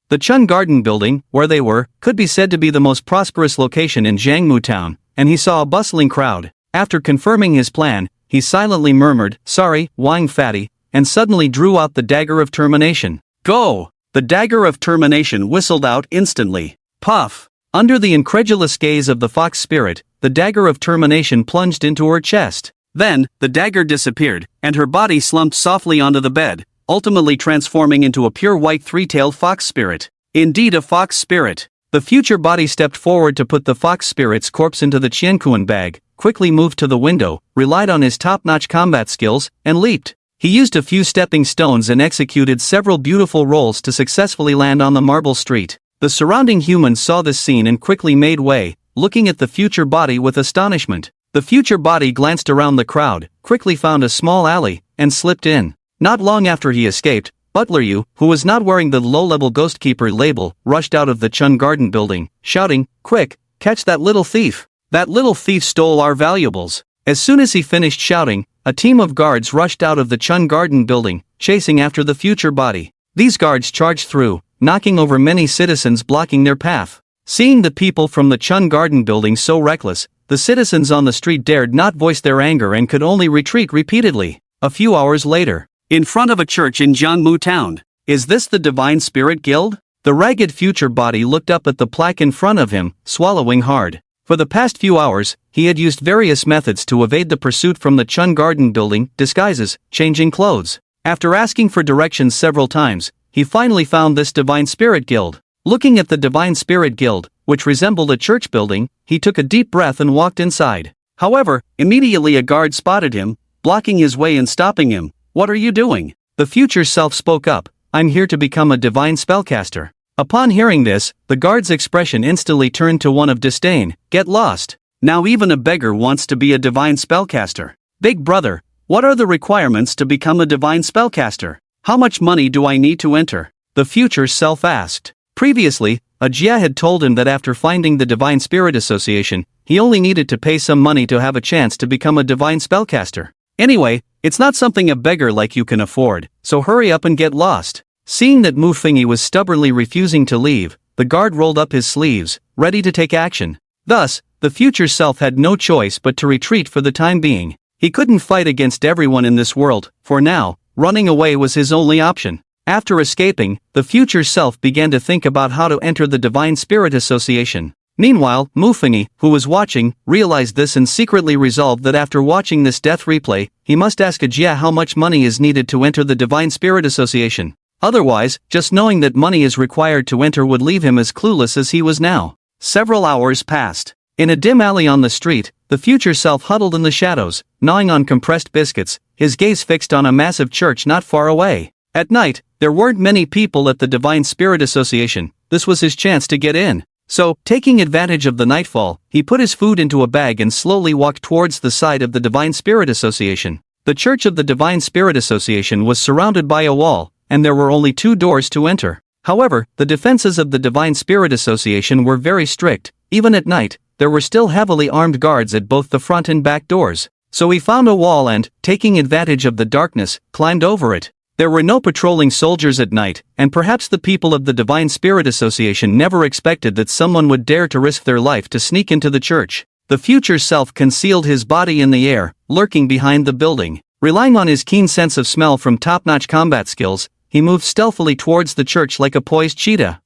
The Chun Garden building, where they were, could be said to be the most prosperous location in Jiangmu town, and he saw a bustling crowd. After confirming his plan, he silently murmured, "Sorry, Wang Fatty," and suddenly drew out the dagger of termination. "Go!" The dagger of termination whistled out instantly. Puff! Under the incredulous gaze of the fox spirit, the dagger of termination plunged into her chest. Then, the dagger disappeared, and her body slumped softly onto the bed, ultimately transforming into a pure white three-tailed fox spirit. Indeed a fox spirit. The future body stepped forward to put the fox spirit's corpse into the Qiankuan bag, quickly moved to the window, relied on his top-notch combat skills, and leaped. He used a few stepping stones and executed several beautiful rolls to successfully land on the marble street. The surrounding humans saw this scene and quickly made way, looking at the future body with astonishment. The future body glanced around the crowd, quickly found a small alley, and slipped in. Not long after he escaped, Butler Yu, who was not wearing the low-level Ghostkeeper label, rushed out of the Chun Garden building, shouting, "Quick, catch that little thief! That little thief stole our valuables!" As soon as he finished shouting, a team of guards rushed out of the Chun Garden building, chasing after the future body. These guards charged through, knocking over many citizens blocking their path. Seeing the people from the Chun Garden building so reckless, the citizens on the street dared not voice their anger and could only retreat repeatedly. A few hours later, in front of a church in Jiangmu town. Is this the Divine Spirit Guild? The ragged future body looked up at the plaque in front of him, swallowing hard. For the past few hours, he had used various methods to evade the pursuit from the Chun Garden building: disguises, changing clothes. After asking for directions several times, he finally found this Divine Spirit Guild. Looking at the Divine Spirit Guild, which resembled a church building, he took a deep breath and walked inside. However, immediately a guard spotted him, blocking his way and stopping him. "What are you doing?" The future self spoke up. "I'm here to become a divine spellcaster." Upon hearing this, the guard's expression instantly turned to one of disdain. "Get lost. Now even a beggar wants to be a divine spellcaster. Big brother, what are the requirements to become a divine spellcaster? How much money do I need to enter?" The future self asked. Previously, a Jia had told him that after finding the Divine Spirit Association, he only needed to pay some money to have a chance to become a divine spellcaster. Anyway, it's not something a beggar like you can afford, so hurry up and get lost. Seeing that Mu Fengyi was stubbornly refusing to leave, the guard rolled up his sleeves, ready to take action. Thus, the future self had no choice but to retreat for the time being. He couldn't fight against everyone in this world. For now, running away was his only option. After escaping, the future self began to think about how to enter the Divine Spirit Association. Meanwhile, Mu Fengyi, who was watching, realized this and secretly resolved that after watching this death replay, he must ask a Jia how much money is needed to enter the Divine Spirit Association. Otherwise, just knowing that money is required to enter would leave him as clueless as he was now. Several hours passed. In a dim alley on the street, the future self huddled in the shadows, gnawing on compressed biscuits, his gaze fixed on a massive church not far away. At night, there weren't many people at the Divine Spirit Association. This was his chance to get in. So, taking advantage of the nightfall, he put his food into a bag and slowly walked towards the side of the Divine Spirit Association. The Church of the Divine Spirit Association was surrounded by a wall, and there were only 2 doors to enter. However, the defenses of the Divine Spirit Association were very strict. Even at night, there were still heavily armed guards at both the front and back doors. So he found a wall and, taking advantage of the darkness, climbed over it. There were no patrolling soldiers at night, and perhaps the people of the Divine Spirit Association never expected that someone would dare to risk their life to sneak into the church. The future self concealed his body in the air, lurking behind the building. Relying on his keen sense of smell from top-notch combat skills, he moved stealthily towards the church like a poised cheetah.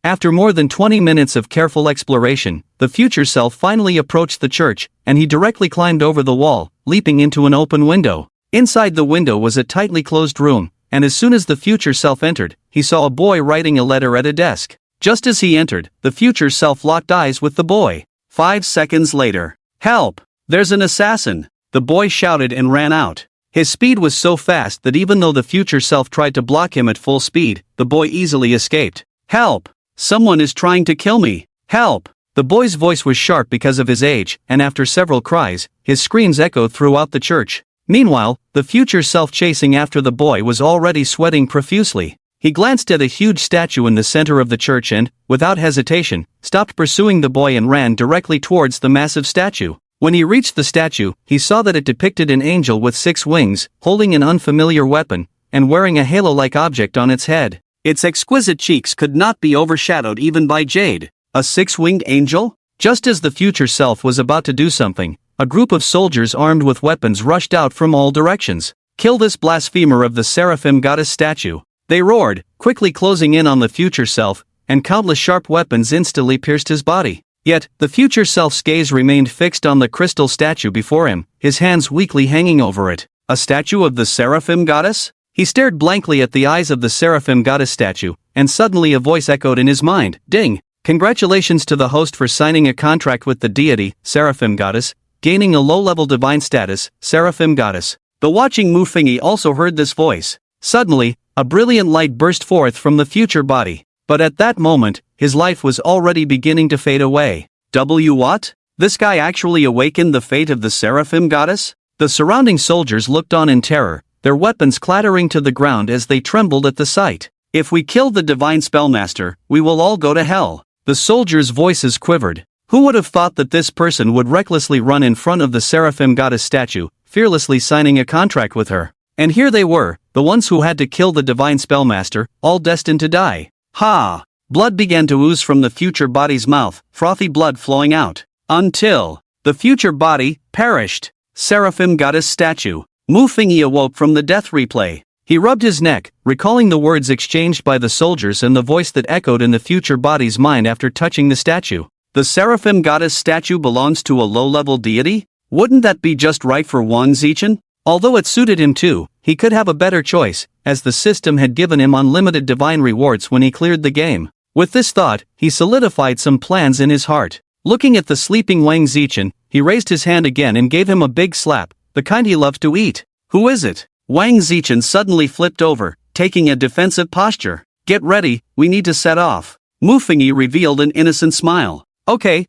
After more than 20 minutes of careful exploration, the future self finally approached the church, and he directly climbed over the wall, leaping into an open window. Inside the window was a tightly closed room, and as soon as the future self entered, he saw a boy writing a letter at a desk. Just as he entered, the future self locked eyes with the boy. 5 seconds later. "Help! There's an assassin!" the boy shouted and ran out. His speed was so fast that even though the future self tried to block him at full speed, the boy easily escaped. "Help! Someone is trying to kill me! Help!" The boy's voice was sharp because of his age, and after several cries, his screams echoed throughout the church. Meanwhile, the future self chasing after the boy was already sweating profusely. He glanced at a huge statue in the center of the church and, without hesitation, stopped pursuing the boy and ran directly towards the massive statue. When he reached the statue, he saw that it depicted an angel with 6 wings, holding an unfamiliar weapon, and wearing a halo-like object on its head. Its exquisite cheeks could not be overshadowed even by jade. A 6-winged angel? Just as the future self was about to do something, a group of soldiers armed with weapons rushed out from all directions. "Kill this blasphemer of the seraphim goddess statue!" they roared, quickly closing in on the future self, and countless sharp weapons instantly pierced his body. Yet, the future self's gaze remained fixed on the crystal statue before him, his hands weakly hanging over it. A statue of the seraphim goddess? He stared blankly at the eyes of the seraphim goddess statue, and suddenly a voice echoed in his mind. "Ding! Congratulations to the host for signing a contract with the deity, seraphim goddess, gaining a low-level divine status, seraphim goddess." The watching Mu Fengyi also heard this voice. Suddenly, a brilliant light burst forth from the future body. But at that moment, his life was already beginning to fade away. What? This guy actually awakened the fate of the seraphim goddess? The surrounding soldiers looked on in terror, their weapons clattering to the ground as they trembled at the sight. "If we kill the divine spellmaster, we will all go to hell." The soldiers' voices quivered. Who would have thought that this person would recklessly run in front of the seraphim goddess statue, fearlessly signing a contract with her? And here they were, the ones who had to kill the divine spellmaster, all destined to die. Ha! Blood began to ooze from the future body's mouth, frothy blood flowing out. Until the future body perished. Seraphim Goddess Statue. Mu Fingyi awoke from the death replay. He rubbed his neck, recalling the words exchanged by the soldiers and the voice that echoed in the future body's mind after touching the statue. The Seraphim Goddess statue belongs to a low-level deity? Wouldn't that be just right for Wang Zichen? Although it suited him too, he could have a better choice, as the system had given him unlimited divine rewards when he cleared the game. With this thought, he solidified some plans in his heart. Looking at the sleeping Wang Zichen, he raised his hand again and gave him a big slap, the kind he loved to eat. Who is it? Wang Zichen suddenly flipped over, taking a defensive posture. Get ready, we need to set off. Mu Fingyi revealed an innocent smile. Okay.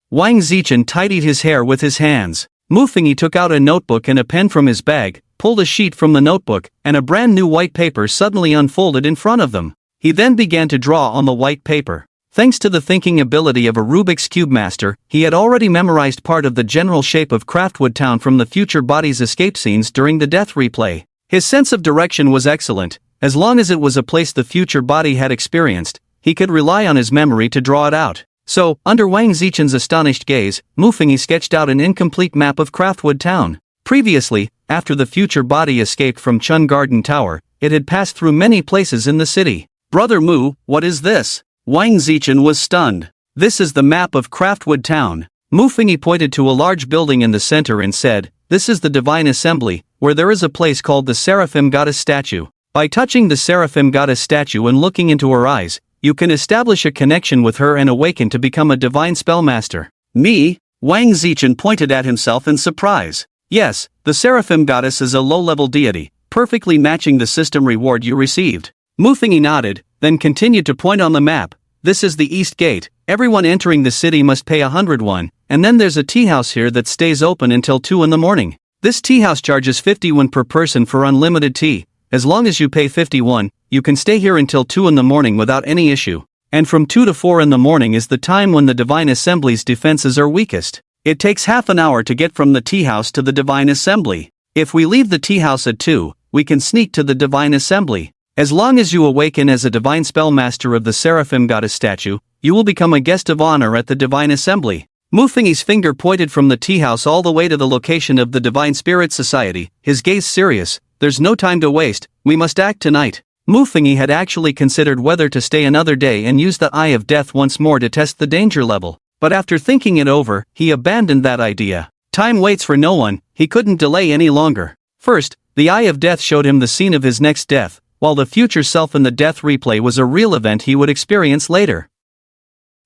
Wang Zichen tidied his hair with his hands. Mu Fingyi took out a notebook and a pen from his bag, pulled a sheet from the notebook, and a brand new white paper suddenly unfolded in front of them. He then began to draw on the white paper. Thanks to the thinking ability of a Rubik's Cube master, he had already memorized part of the general shape of Craftwood Town from the future body's escape scenes during the death replay. His sense of direction was excellent. As long as it was a place the future body had experienced, he could rely on his memory to draw it out. So, under Wang Zichen's astonished gaze, Mu Fingyi sketched out an incomplete map of Craftwood Town. Previously, after the future body escaped from Chun Garden Tower, it had passed through many places in the city. Brother Mu, what is this? Wang Zichen was stunned. This is the map of Craftwood Town. Mu Fingyi pointed to a large building in the center and said, this is the Divine Assembly, where there is a place called the Seraphim Goddess Statue. By touching the Seraphim Goddess Statue and looking into her eyes, you can establish a connection with her and awaken to become a divine spellmaster. Me? Wang Zichen pointed at himself in surprise. Yes, the Seraphim Goddess is a low-level deity, perfectly matching the system reward you received. Mu Fingyi nodded, then continued to point on the map. This is the East Gate. Everyone entering the city must pay 100 won, and then there's a tea house here that stays open until 2 in the morning. This tea house charges 50 won per person for unlimited tea. As long as you pay 50 won, you can stay here until 2 in the morning without any issue. And from 2 to 4 in the morning is the time when the Divine Assembly's defenses are weakest. It takes half an hour to get from the tea house to the Divine Assembly. If we leave the tea house at 2, we can sneak to the Divine Assembly. As long as you awaken as a divine spellmaster of the Seraphim Goddess statue, you will become a guest of honor at the Divine Assembly. Mu Fingyi's finger pointed from the tea house all the way to the location of the Divine Spirit Society, his gaze serious. There's no time to waste, we must act tonight. Mu Fingyi had actually considered whether to stay another day and use the Eye of Death once more to test the danger level, but after thinking it over, he abandoned that idea. Time waits for no one, he couldn't delay any longer. First, the Eye of Death showed him the scene of his next death, while the future self in the death replay was a real event he would experience later.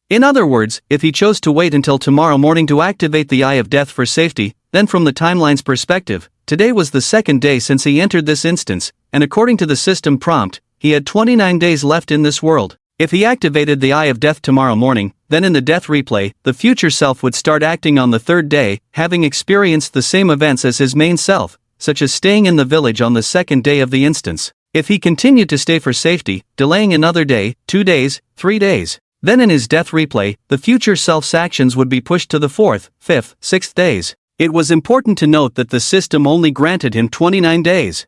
In other words, if he chose to wait until tomorrow morning to activate the Eye of Death for safety, then from the timeline's perspective, today was the second day since he entered this instance, and according to the system prompt, he had 29 days left in this world. If he activated the Eye of Death tomorrow morning, then in the death replay, the future self would start acting on the third day, having experienced the same events as his main self, such as staying in the village on the second day of the instance. If he continued to stay for safety, delaying another day, 2 days, 3 days, then in his death replay, the future self's actions would be pushed to the 4th, 5th, 6th days. It was important to note that the system only granted him 29 days.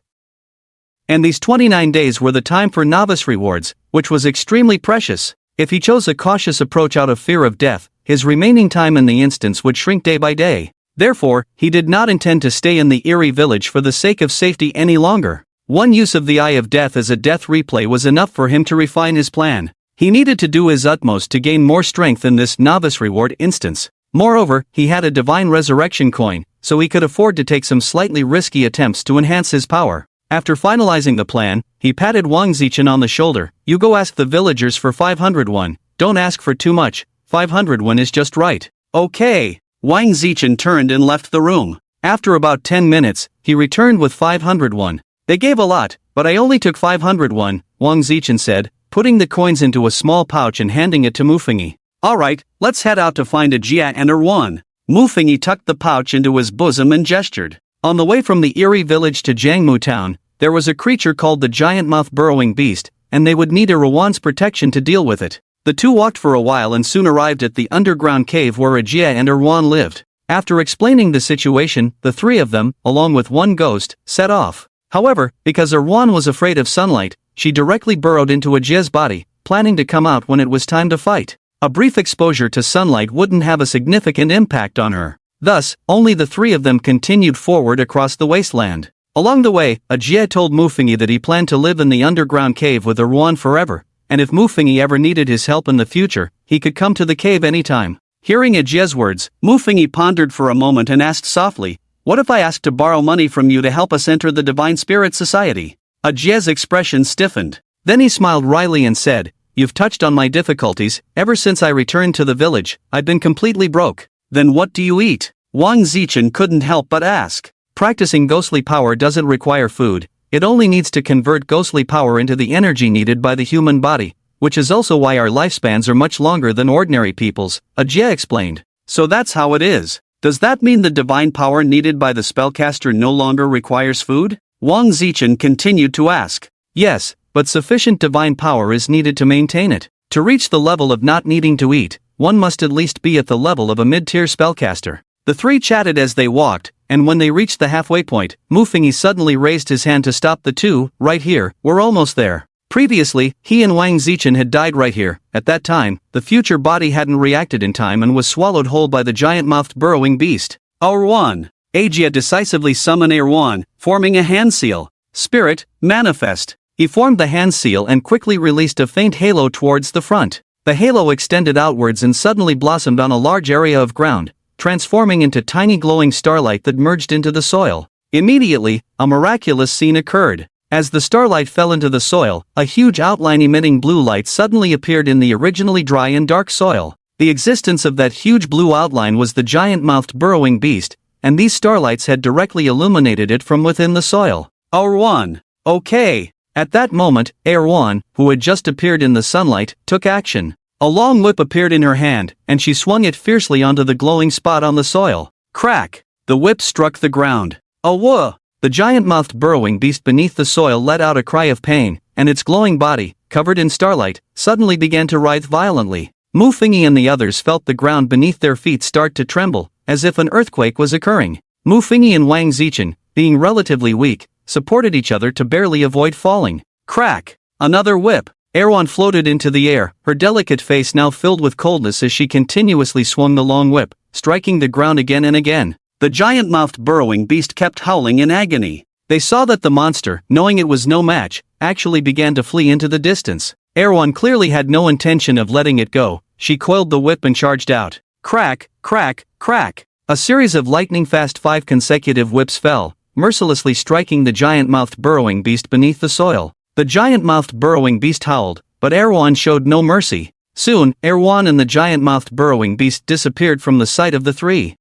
And these 29 days were the time for novice rewards, which was extremely precious. If he chose a cautious approach out of fear of death, his remaining time in the instance would shrink day by day. Therefore, he did not intend to stay in the eerie village for the sake of safety any longer. One use of the Eye of Death as a death replay was enough for him to refine his plan. He needed to do his utmost to gain more strength in this novice reward instance. Moreover, he had a divine resurrection coin, so he could afford to take some slightly risky attempts to enhance his power. After finalizing the plan, he patted Wang Zichen on the shoulder. You go ask the villagers for 500 won. Don't ask for too much, 500 won is just right. Okay. Wang Zichen turned and left the room. After about 10 minutes, he returned with 500 won. They gave a lot, but I only took 500 won, Wang Zichen said, putting the coins into a small pouch and handing it to Mu Fingyi. Alright, let's head out to find a Jia and her won. Mu Fingyi tucked the pouch into his bosom and gestured. On the way from the eerie village to Jiangmu town, there was a creature called the giant mouth burrowing beast, and they would need a Rawan's protection to deal with it. The two walked for a while and soon arrived at the underground cave where a Jia and her won lived. After explaining the situation, the three of them, along with one ghost, set off. However, because Erwan was afraid of sunlight, she directly burrowed into a Jia's body, planning to come out when it was time to fight. A brief exposure to sunlight wouldn't have a significant impact on her. Thus, only the three of them continued forward across the wasteland. Along the way, Ajie told Mufengi that he planned to live in the underground cave with Erwan forever, and if Mufengi ever needed his help in the future, he could come to the cave anytime. Hearing Ajie's words, Mufengi pondered for a moment and asked softly, "What if I asked to borrow money from you to help us enter the Divine Spirit Society?" Ajie's expression stiffened. Then he smiled wryly and said, "You've touched on my difficulties. Ever since I returned to the village, I've been completely broke." "Then what do you eat?" Wang Zichen couldn't help but ask. Practicing ghostly power doesn't require food, it only needs to convert ghostly power into the energy needed by the human body, which is also why our lifespans are much longer than ordinary people's, Ajie explained. "So that's how it is. Does that mean the divine power needed by the spellcaster no longer requires food?" Wang Zichen continued to ask. "Yes, but sufficient divine power is needed to maintain it. To reach the level of not needing to eat, one must at least be at the level of a mid-tier spellcaster." The three chatted as they walked, and when they reached the halfway point, Mufengi suddenly raised his hand to stop the two. "Right here, we're almost there." Previously, he and Wang Zichen had died right here. At that time, the future body hadn't reacted in time and was swallowed whole by the giant-mouthed burrowing beast. Erwan. Ajie decisively summoned Erwan, forming a hand seal. "Spirit, manifest." He formed the hand seal and quickly released a faint halo towards the front. The halo extended outwards and suddenly blossomed on a large area of ground, transforming into tiny glowing starlight that merged into the soil. Immediately, a miraculous scene occurred. As the starlight fell into the soil, a huge outline emitting blue light suddenly appeared in the originally dry and dark soil. The existence of that huge blue outline was the giant-mouthed burrowing beast, and these starlights had directly illuminated it from within the soil. Erwan. Okay. At that moment, Erwan, who had just appeared in the sunlight, took action. A long whip appeared in her hand, and she swung it fiercely onto the glowing spot on the soil. Crack! The whip struck the ground. "Awah!" The giant-mouthed burrowing beast beneath the soil let out a cry of pain, and its glowing body, covered in starlight, suddenly began to writhe violently. Mufengi and the others felt the ground beneath their feet start to tremble, as if an earthquake was occurring. Mufengi and Wang Zichen, being relatively weak, supported each other to barely avoid falling. Crack! Another whip. Erwan floated into the air, her delicate face now filled with coldness as she continuously swung the long whip, striking the ground again and again. The giant-mouthed burrowing beast kept howling in agony. They saw that the monster, knowing it was no match, actually began to flee into the distance. Erwan clearly had no intention of letting it go. She coiled the whip and charged out. Crack, crack, crack. A series of lightning-fast 5 consecutive whips fell, mercilessly striking the giant-mouthed burrowing beast beneath the soil. The giant-mouthed burrowing beast howled, but Erwan showed no mercy. Soon, Erwan and the giant-mouthed burrowing beast disappeared from the sight of the three.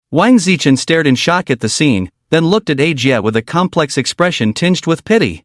Wang Zichen stared in shock at the scene, then looked at Ajie with a complex expression tinged with pity.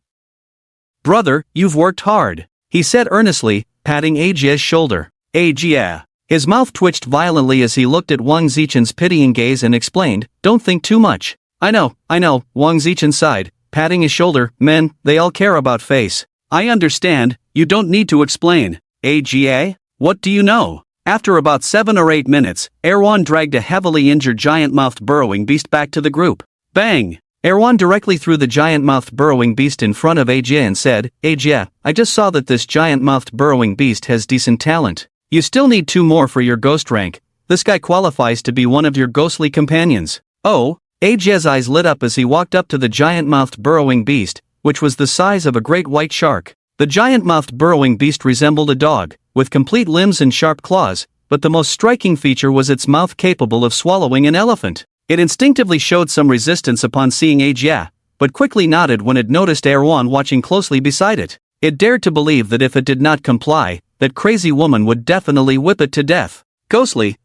"Brother, you've worked hard," he said earnestly, patting Ajie's shoulder. Ajie. His mouth twitched violently as he looked at Wang Zichen's pitying gaze and explained, "Don't think too much." I know, Wang Zichen sighed, patting his shoulder. "Men, they all care about face." "I understand, you don't need to explain." "Ajie? What do you know?" After about 7 or 8 minutes, Erwan dragged a heavily injured giant-mouthed burrowing beast back to the group. Bang! Erwan directly threw the giant-mouthed burrowing beast in front of Ajie and said, "Ajie, I just saw that this giant-mouthed burrowing beast has decent talent. You still need 2 more for your ghost rank. This guy qualifies to be one of your ghostly companions." "Oh?" Ajie's eyes lit up as he walked up to the giant-mouthed burrowing beast, which was the size of a great white shark. The giant-mouthed burrowing beast resembled a dog, with complete limbs and sharp claws, but the most striking feature was its mouth capable of swallowing an elephant. It instinctively showed some resistance upon seeing Ajie, but quickly nodded when it noticed Erwan watching closely beside it. It dared to believe that if it did not comply, that crazy woman would definitely whip it to death. Ghostly,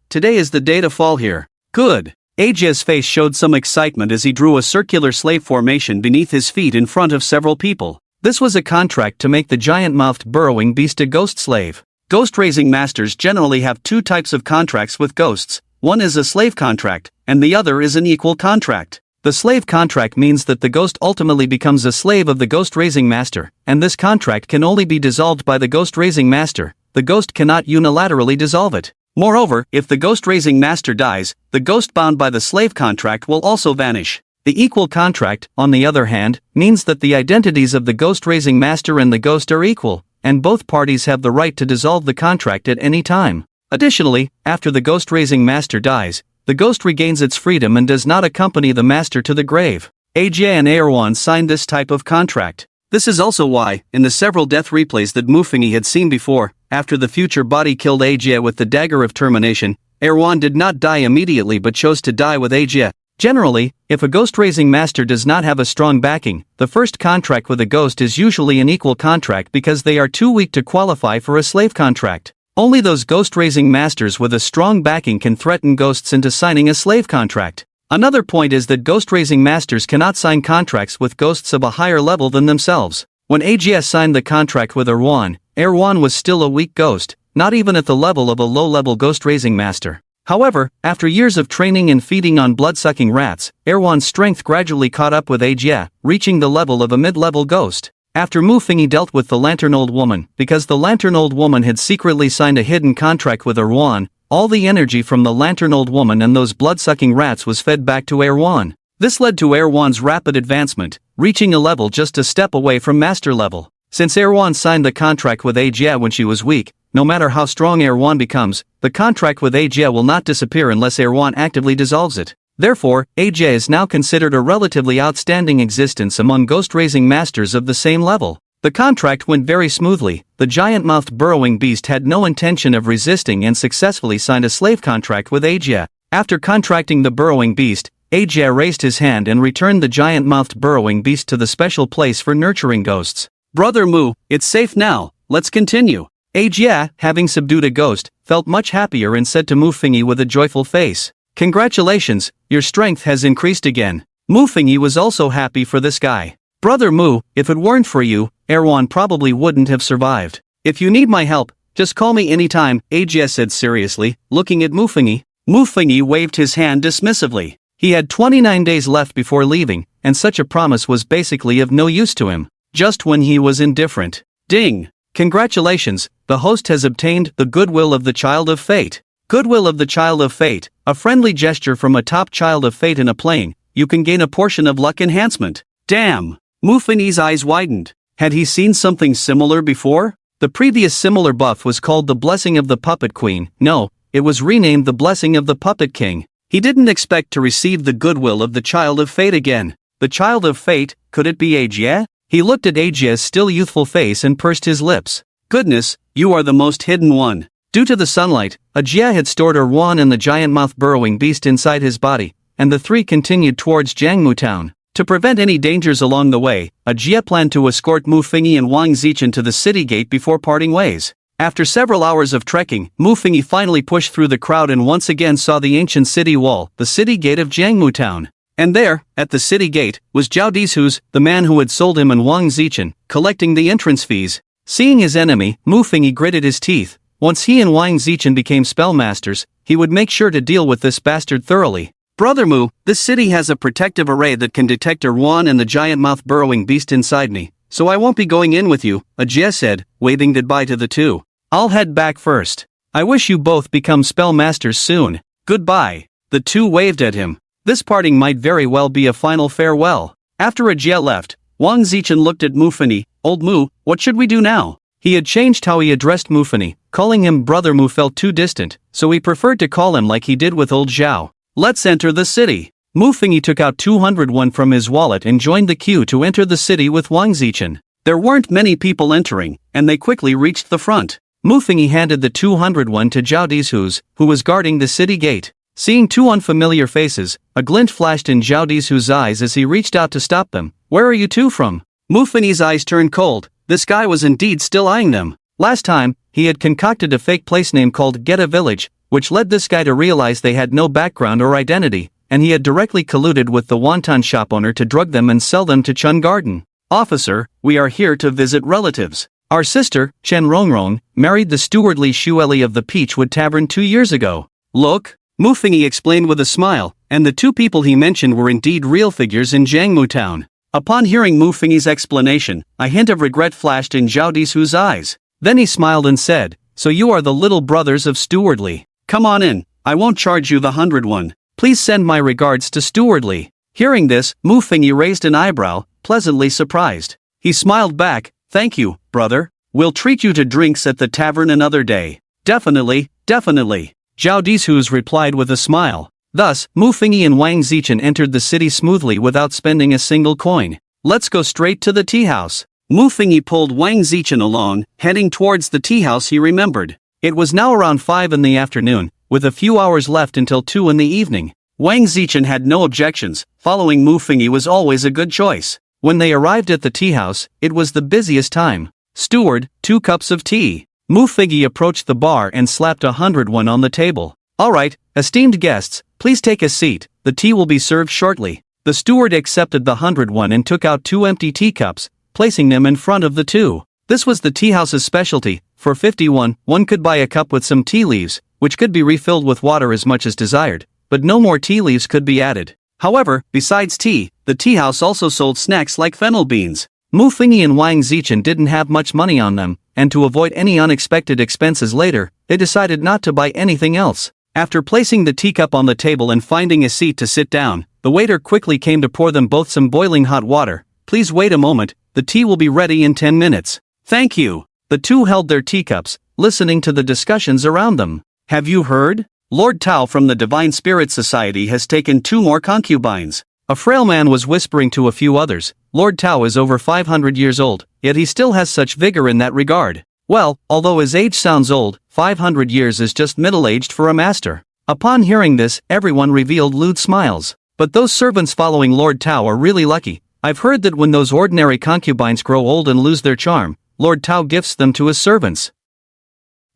today is the day to fall here. Good. Ajie's face showed some excitement as he drew a circular slave formation beneath his feet in front of several people. This was a contract to make the giant-mouthed burrowing beast a ghost slave. Ghost-raising masters generally have 2 types of contracts with ghosts. One is a slave contract, and the other is an equal contract. The slave contract means that the ghost ultimately becomes a slave of the ghost-raising master, and this contract can only be dissolved by the ghost-raising master. The ghost cannot unilaterally dissolve it. Moreover, if the ghost-raising master dies, the ghost bound by the slave contract will also vanish. The equal contract, on the other hand, means that the identities of the ghost-raising master and the ghost are equal, and both parties have the right to dissolve the contract at any time. Additionally, after the ghost-raising master dies, the ghost regains its freedom and does not accompany the master to the grave. Aja and Erwan signed this type of contract. This is also why, in the several death replays that Mufengi had seen before, after the future body killed Aja with the dagger of termination, Erwan did not die immediately but chose to die with Aja. Generally, if a ghost-raising master does not have a strong backing, the first contract with a ghost is usually an equal contract because they are too weak to qualify for a slave contract. Only those ghost-raising masters with a strong backing can threaten ghosts into signing a slave contract. Another point is that ghost-raising masters cannot sign contracts with ghosts of a higher level than themselves. When AGS signed the contract with Erwan was still a weak ghost, not even at the level of a low-level ghost-raising master. However, after years of training and feeding on blood-sucking rats, Erwan's strength gradually caught up with Aja, reaching the level of a mid-level ghost. After Mufengi dealt with the Lantern Old Woman, because the Lantern Old Woman had secretly signed a hidden contract with Erwan, all the energy from the Lantern Old Woman and those blood-sucking rats was fed back to Erwan. This led to Erwan's rapid advancement, reaching a level just a step away from master level. Since Erwan signed the contract with Aja when she was weak, no matter how strong Erwan becomes, the contract with Aja will not disappear unless Erwan actively dissolves it. Therefore, Aja is now considered a relatively outstanding existence among ghost-raising masters of the same level. The contract went very smoothly. The giant-mouthed burrowing beast had no intention of resisting and successfully signed a slave contract with Aja. After contracting the burrowing beast, Aja raised his hand and returned the giant-mouthed burrowing beast to the special place for nurturing ghosts. "Brother Mu, it's safe now, let's continue." Aja, having subdued a ghost, felt much happier and said to Mufengi with a joyful face, "Congratulations, your strength has increased again." Mufengi was also happy for this guy. "Brother Mu, if it weren't for you, Erwan probably wouldn't have survived. If you need my help, just call me anytime," Aja said seriously, looking at Mufengi. Mufengi waved his hand dismissively. He had 29 days left before leaving, and such a promise was basically of no use to him. Just when he was indifferent. Ding! Congratulations, the host has obtained the goodwill of the Child of Fate. Goodwill of the Child of Fate, a friendly gesture from a top Child of Fate in a plane. You can gain a portion of luck enhancement. Damn! Mufengi's eyes widened. Had he seen something similar before? The previous similar buff was called the Blessing of the Puppet Queen. No, it was renamed the Blessing of the Puppet King. He didn't expect to receive the goodwill of the Child of Fate again. The Child of Fate, could it be Aja? He looked at Aja's still youthful face and pursed his lips. "Goodness, you are the most hidden one." Due to the sunlight, Aja had stored Erwan and the giant-mouthed burrowing beast inside his body, and the three continued towards Jiangmu town. To prevent any dangers along the way, Aja planned to escort Mufengi and Wang Zichen to the city gate before parting ways. After several hours of trekking, Mufengi finally pushed through the crowd and once again saw the ancient city wall, the city gate of Jiangmu town. And there, at the city gate, was Zhao Dishus, the man who had sold him and Wang Zichen, collecting the entrance fees. Seeing his enemy, Mufengi gritted his teeth. Once he and Wang Zichen became spellmasters, he would make sure to deal with this bastard thoroughly. "Brother Mu, this city has a protective array that can detect Erwan and the giant-mouthed burrowing beast inside me, so I won't be going in with you," Aja said, waving goodbye to the two. "I'll head back first. I wish you both become spellmasters soon. Goodbye." The two waved at him. This parting might very well be a final farewell. After Aja left, Wang Zichen looked at Mufengi. "Old Mu, what should we do now?" He had changed how he addressed Mufengi. Calling him Brother Mu felt too distant, so he preferred to call him like he did with old Zhao. "Let's enter the city." Mufengi took out 201 from his wallet and joined the queue to enter the city with Wang Zichen. There weren't many people entering, and they quickly reached the front. Mufengi handed the 201 to Zhao Dishus, who was guarding the city gate. Seeing two unfamiliar faces, a glint flashed in Zhao Dishus' eyes as he reached out to stop them. "Where are you two from?" Mufengi's eyes turned cold. This guy was indeed still eyeing them. Last time, he had concocted a fake place name called Geta Village, which led this guy to realize they had no background or identity, and he had directly colluded with the wonton shop owner to drug them and sell them to Chun Garden. "Officer, we are here to visit relatives. Our sister, Chen Rongrong, married the stewardly Shueli of the Peachwood Tavern 2 years ago." "Look," Mufengi explained with a smile, and the two people he mentioned were indeed real figures in Jiangmu town. Upon hearing Mufengi's explanation, a hint of regret flashed in Zhao Dishus' eyes. Then he smiled and said, "So you are the little brothers of Stewardly. Come on in, I won't charge you the 101. Please send my regards to Stewardly." Hearing this, Mufengi raised an eyebrow, pleasantly surprised. He smiled back, "Thank you, brother." We'll treat you to drinks at the tavern another day. Definitely, definitely. Zhao Dishus replied with a smile. Thus, Mu Fingyi and Wang Zichen entered the city smoothly without spending a single coin. Let's go straight to the tea house. Mu Fingyi pulled Wang Zichen along, heading towards the tea house he remembered. It was now around 5 in the afternoon, with a few hours left until 2 in the evening. Wang Zichen had no objections. Following Mu Fingyi was always a good choice. When they arrived at the tea house, it was the busiest time. Steward, 2 cups of tea. Mu Fingyi approached the bar and slapped 101 on the table. Alright, esteemed guests, please take a seat, the tea will be served shortly. The steward accepted the 101 and took out 2 empty teacups, placing them in front of the 2. This was the tea house's specialty. For 51, one could buy a cup with some tea leaves, which could be refilled with water as much as desired, but no more tea leaves could be added. However, besides tea, the tea house also sold snacks like fennel beans. Mu Fingyi and Wang Zichen didn't have much money on them, and to avoid any unexpected expenses later, they decided not to buy anything else. After placing the teacup on the table and finding a seat to sit down, the waiter quickly came to pour them both some boiling hot water. Please wait a moment, the tea will be ready in 10 minutes. Thank you. The 2 held their teacups, listening to the discussions around them. Have you heard? Lord Tao from the Divine Spirit Society has taken 2 more concubines. A frail man was whispering to a few others. Lord Tao is over 500 years old, yet he still has such vigor in that regard. Well, although his age sounds old, 500 years is just middle-aged for a master. Upon hearing this, everyone revealed lewd smiles. But those servants following Lord Tao are really lucky. I've heard that when those ordinary concubines grow old and lose their charm, Lord Tao gifts them to his servants.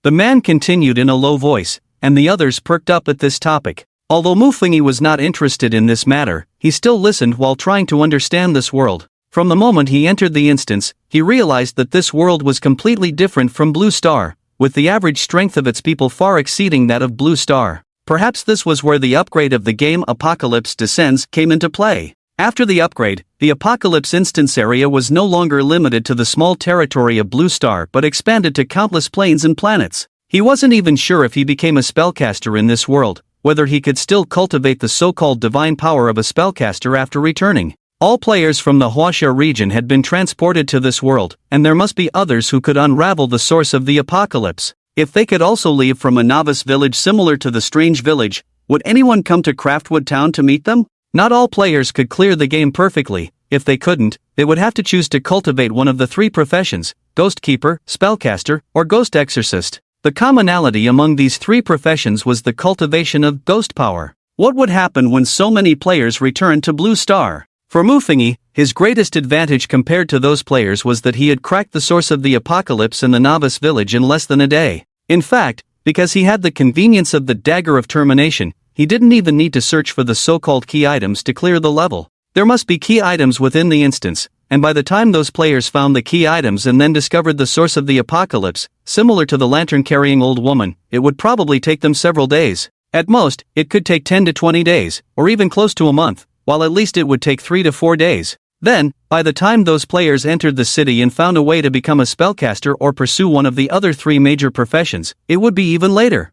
The man continued in a low voice, and the others perked up at this topic. Although Mu Fingyi was not interested in this matter, he still listened while trying to understand this world. From the moment he entered the instance, he realized that this world was completely different from Blue Star, with the average strength of its people far exceeding that of Blue Star. Perhaps this was where the upgrade of the game Apocalypse Descends came into play. After the upgrade, the Apocalypse instance area was no longer limited to the small territory of Blue Star but expanded to countless planes and planets. He wasn't even sure if he became a spellcaster in this world, whether he could still cultivate the so-called divine power of a spellcaster after returning. All players from the Huaxia region had been transported to this world, and there must be others who could unravel the source of the apocalypse. If they could also leave from a novice village similar to the Strange Village, would anyone come to Craftwood Town to meet them? Not all players could clear the game perfectly. If they couldn't, they would have to choose to cultivate one of the 3 professions: Ghost Keeper, Spellcaster, or Ghost Exorcist. The commonality among these 3 professions was the cultivation of ghost power. What would happen when so many players returned to Blue Star? For Mu Fingyi, his greatest advantage compared to those players was that he had cracked the source of the apocalypse in the novice village in less than a day. In fact, because he had the convenience of the Dagger of Termination, he didn't even need to search for the so-called key items to clear the level. There must be key items within the instance, and by the time those players found the key items and then discovered the source of the apocalypse, similar to the lantern-carrying old woman, it would probably take them several days. At most, it could take 10 to 20 days, or even close to a month, while at least it would take 3 to 4 days. Then, by the time those players entered the city and found a way to become a spellcaster or pursue one of the other 3 major professions, it would be even later.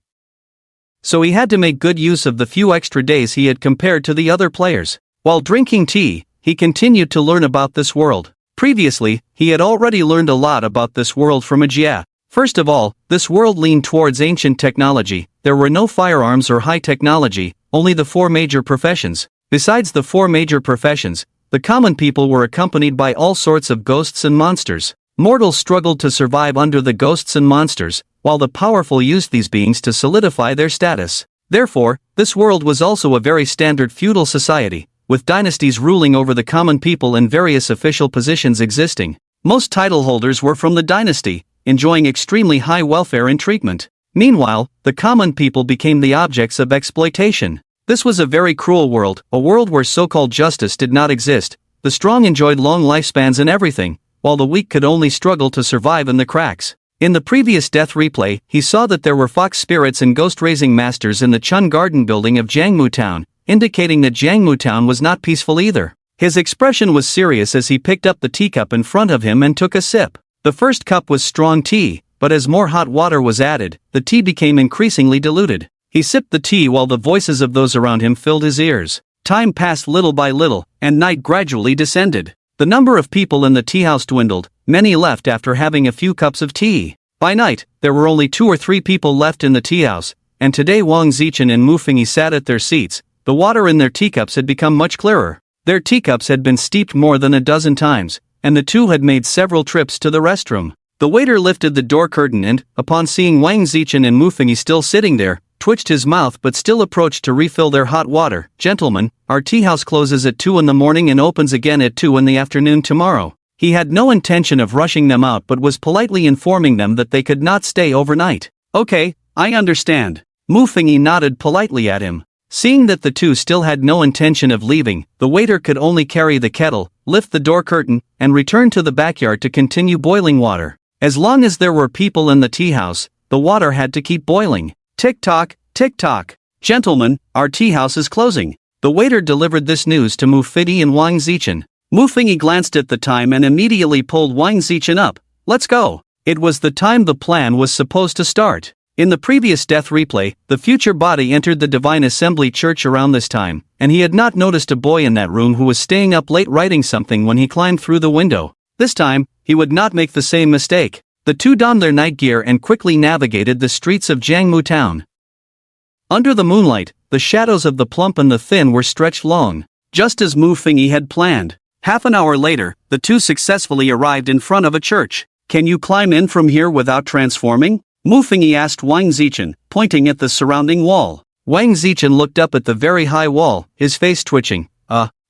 So he had to make good use of the few extra days he had compared to the other players. While drinking tea, he continued to learn about this world. Previously, he had already learned a lot about this world from Ajia. First of all, this world leaned towards ancient technology. There were no firearms or high technology, only the 4 major professions. Besides the 4 major professions, the common people were accompanied by all sorts of ghosts and monsters. Mortals struggled to survive under the ghosts and monsters, while the powerful used these beings to solidify their status. Therefore, this world was also a very standard feudal society, with dynasties ruling over the common people and various official positions existing. Most title holders were from the dynasty, enjoying extremely high welfare and treatment. Meanwhile, the common people became the objects of exploitation. This was a very cruel world, a world where so-called justice did not exist. The strong enjoyed long lifespans and everything, while the weak could only struggle to survive in the cracks. In the previous death replay, he saw that there were fox spirits and ghost-raising masters in the Chun Garden building of Jiangmu Town, indicating that Jiangmu Town was not peaceful either. His expression was serious as he picked up the teacup in front of him and took a sip. The first cup was strong tea, but as more hot water was added, the tea became increasingly diluted. He sipped the tea while the voices of those around him filled his ears. Time passed little by little, and night gradually descended. The number of people in the tea house dwindled, many left after having a few cups of tea. By night, there were only 2 or 3 people left in the tea house, and today Wang Zichen and Mu Fengyi sat at their seats. The water in their teacups had become much clearer. Their teacups had been steeped more than a dozen times, and the two had made several trips to the restroom. The waiter lifted the door curtain and, upon seeing Wang Zichen and Mu Fengyi still sitting there, twitched his mouth but still approached to refill their hot water. "Gentlemen, our tea house closes at 2 in the morning and opens again at 2 in the afternoon tomorrow." He had no intention of rushing them out but was politely informing them that they could not stay overnight. "Okay, I understand." Mu Fengyi nodded politely at him. Seeing that the two still had no intention of leaving, the waiter could only carry the kettle, lift the door curtain, and return to the backyard to continue boiling water. As long as there were people in the tea house, the water had to keep boiling. Tick-tock, tick-tock. "Gentlemen, our tea house is closing." The waiter delivered this news to Mu Fengyi and Wang Zichen. Mu Fengyi glanced at the time and immediately pulled Wang Zichen up. "Let's go." It was the time the plan was supposed to start. In the previous death replay, the future body entered the Divine Assembly Church around this time, and he had not noticed a boy in that room who was staying up late writing something when he climbed through the window. This time, he would not make the same mistake. The two donned their night gear and quickly navigated the streets of Jiangmu town. Under the moonlight, the shadows of the plump and the thin were stretched long, just as Mu Fengyi had planned. Half an hour later, the two successfully arrived in front of a church. "Can you climb in from here without transforming?" Mu Fengyi asked Wang Zichen, pointing at the surrounding wall. Wang Zichen looked up at the very high wall, his face twitching.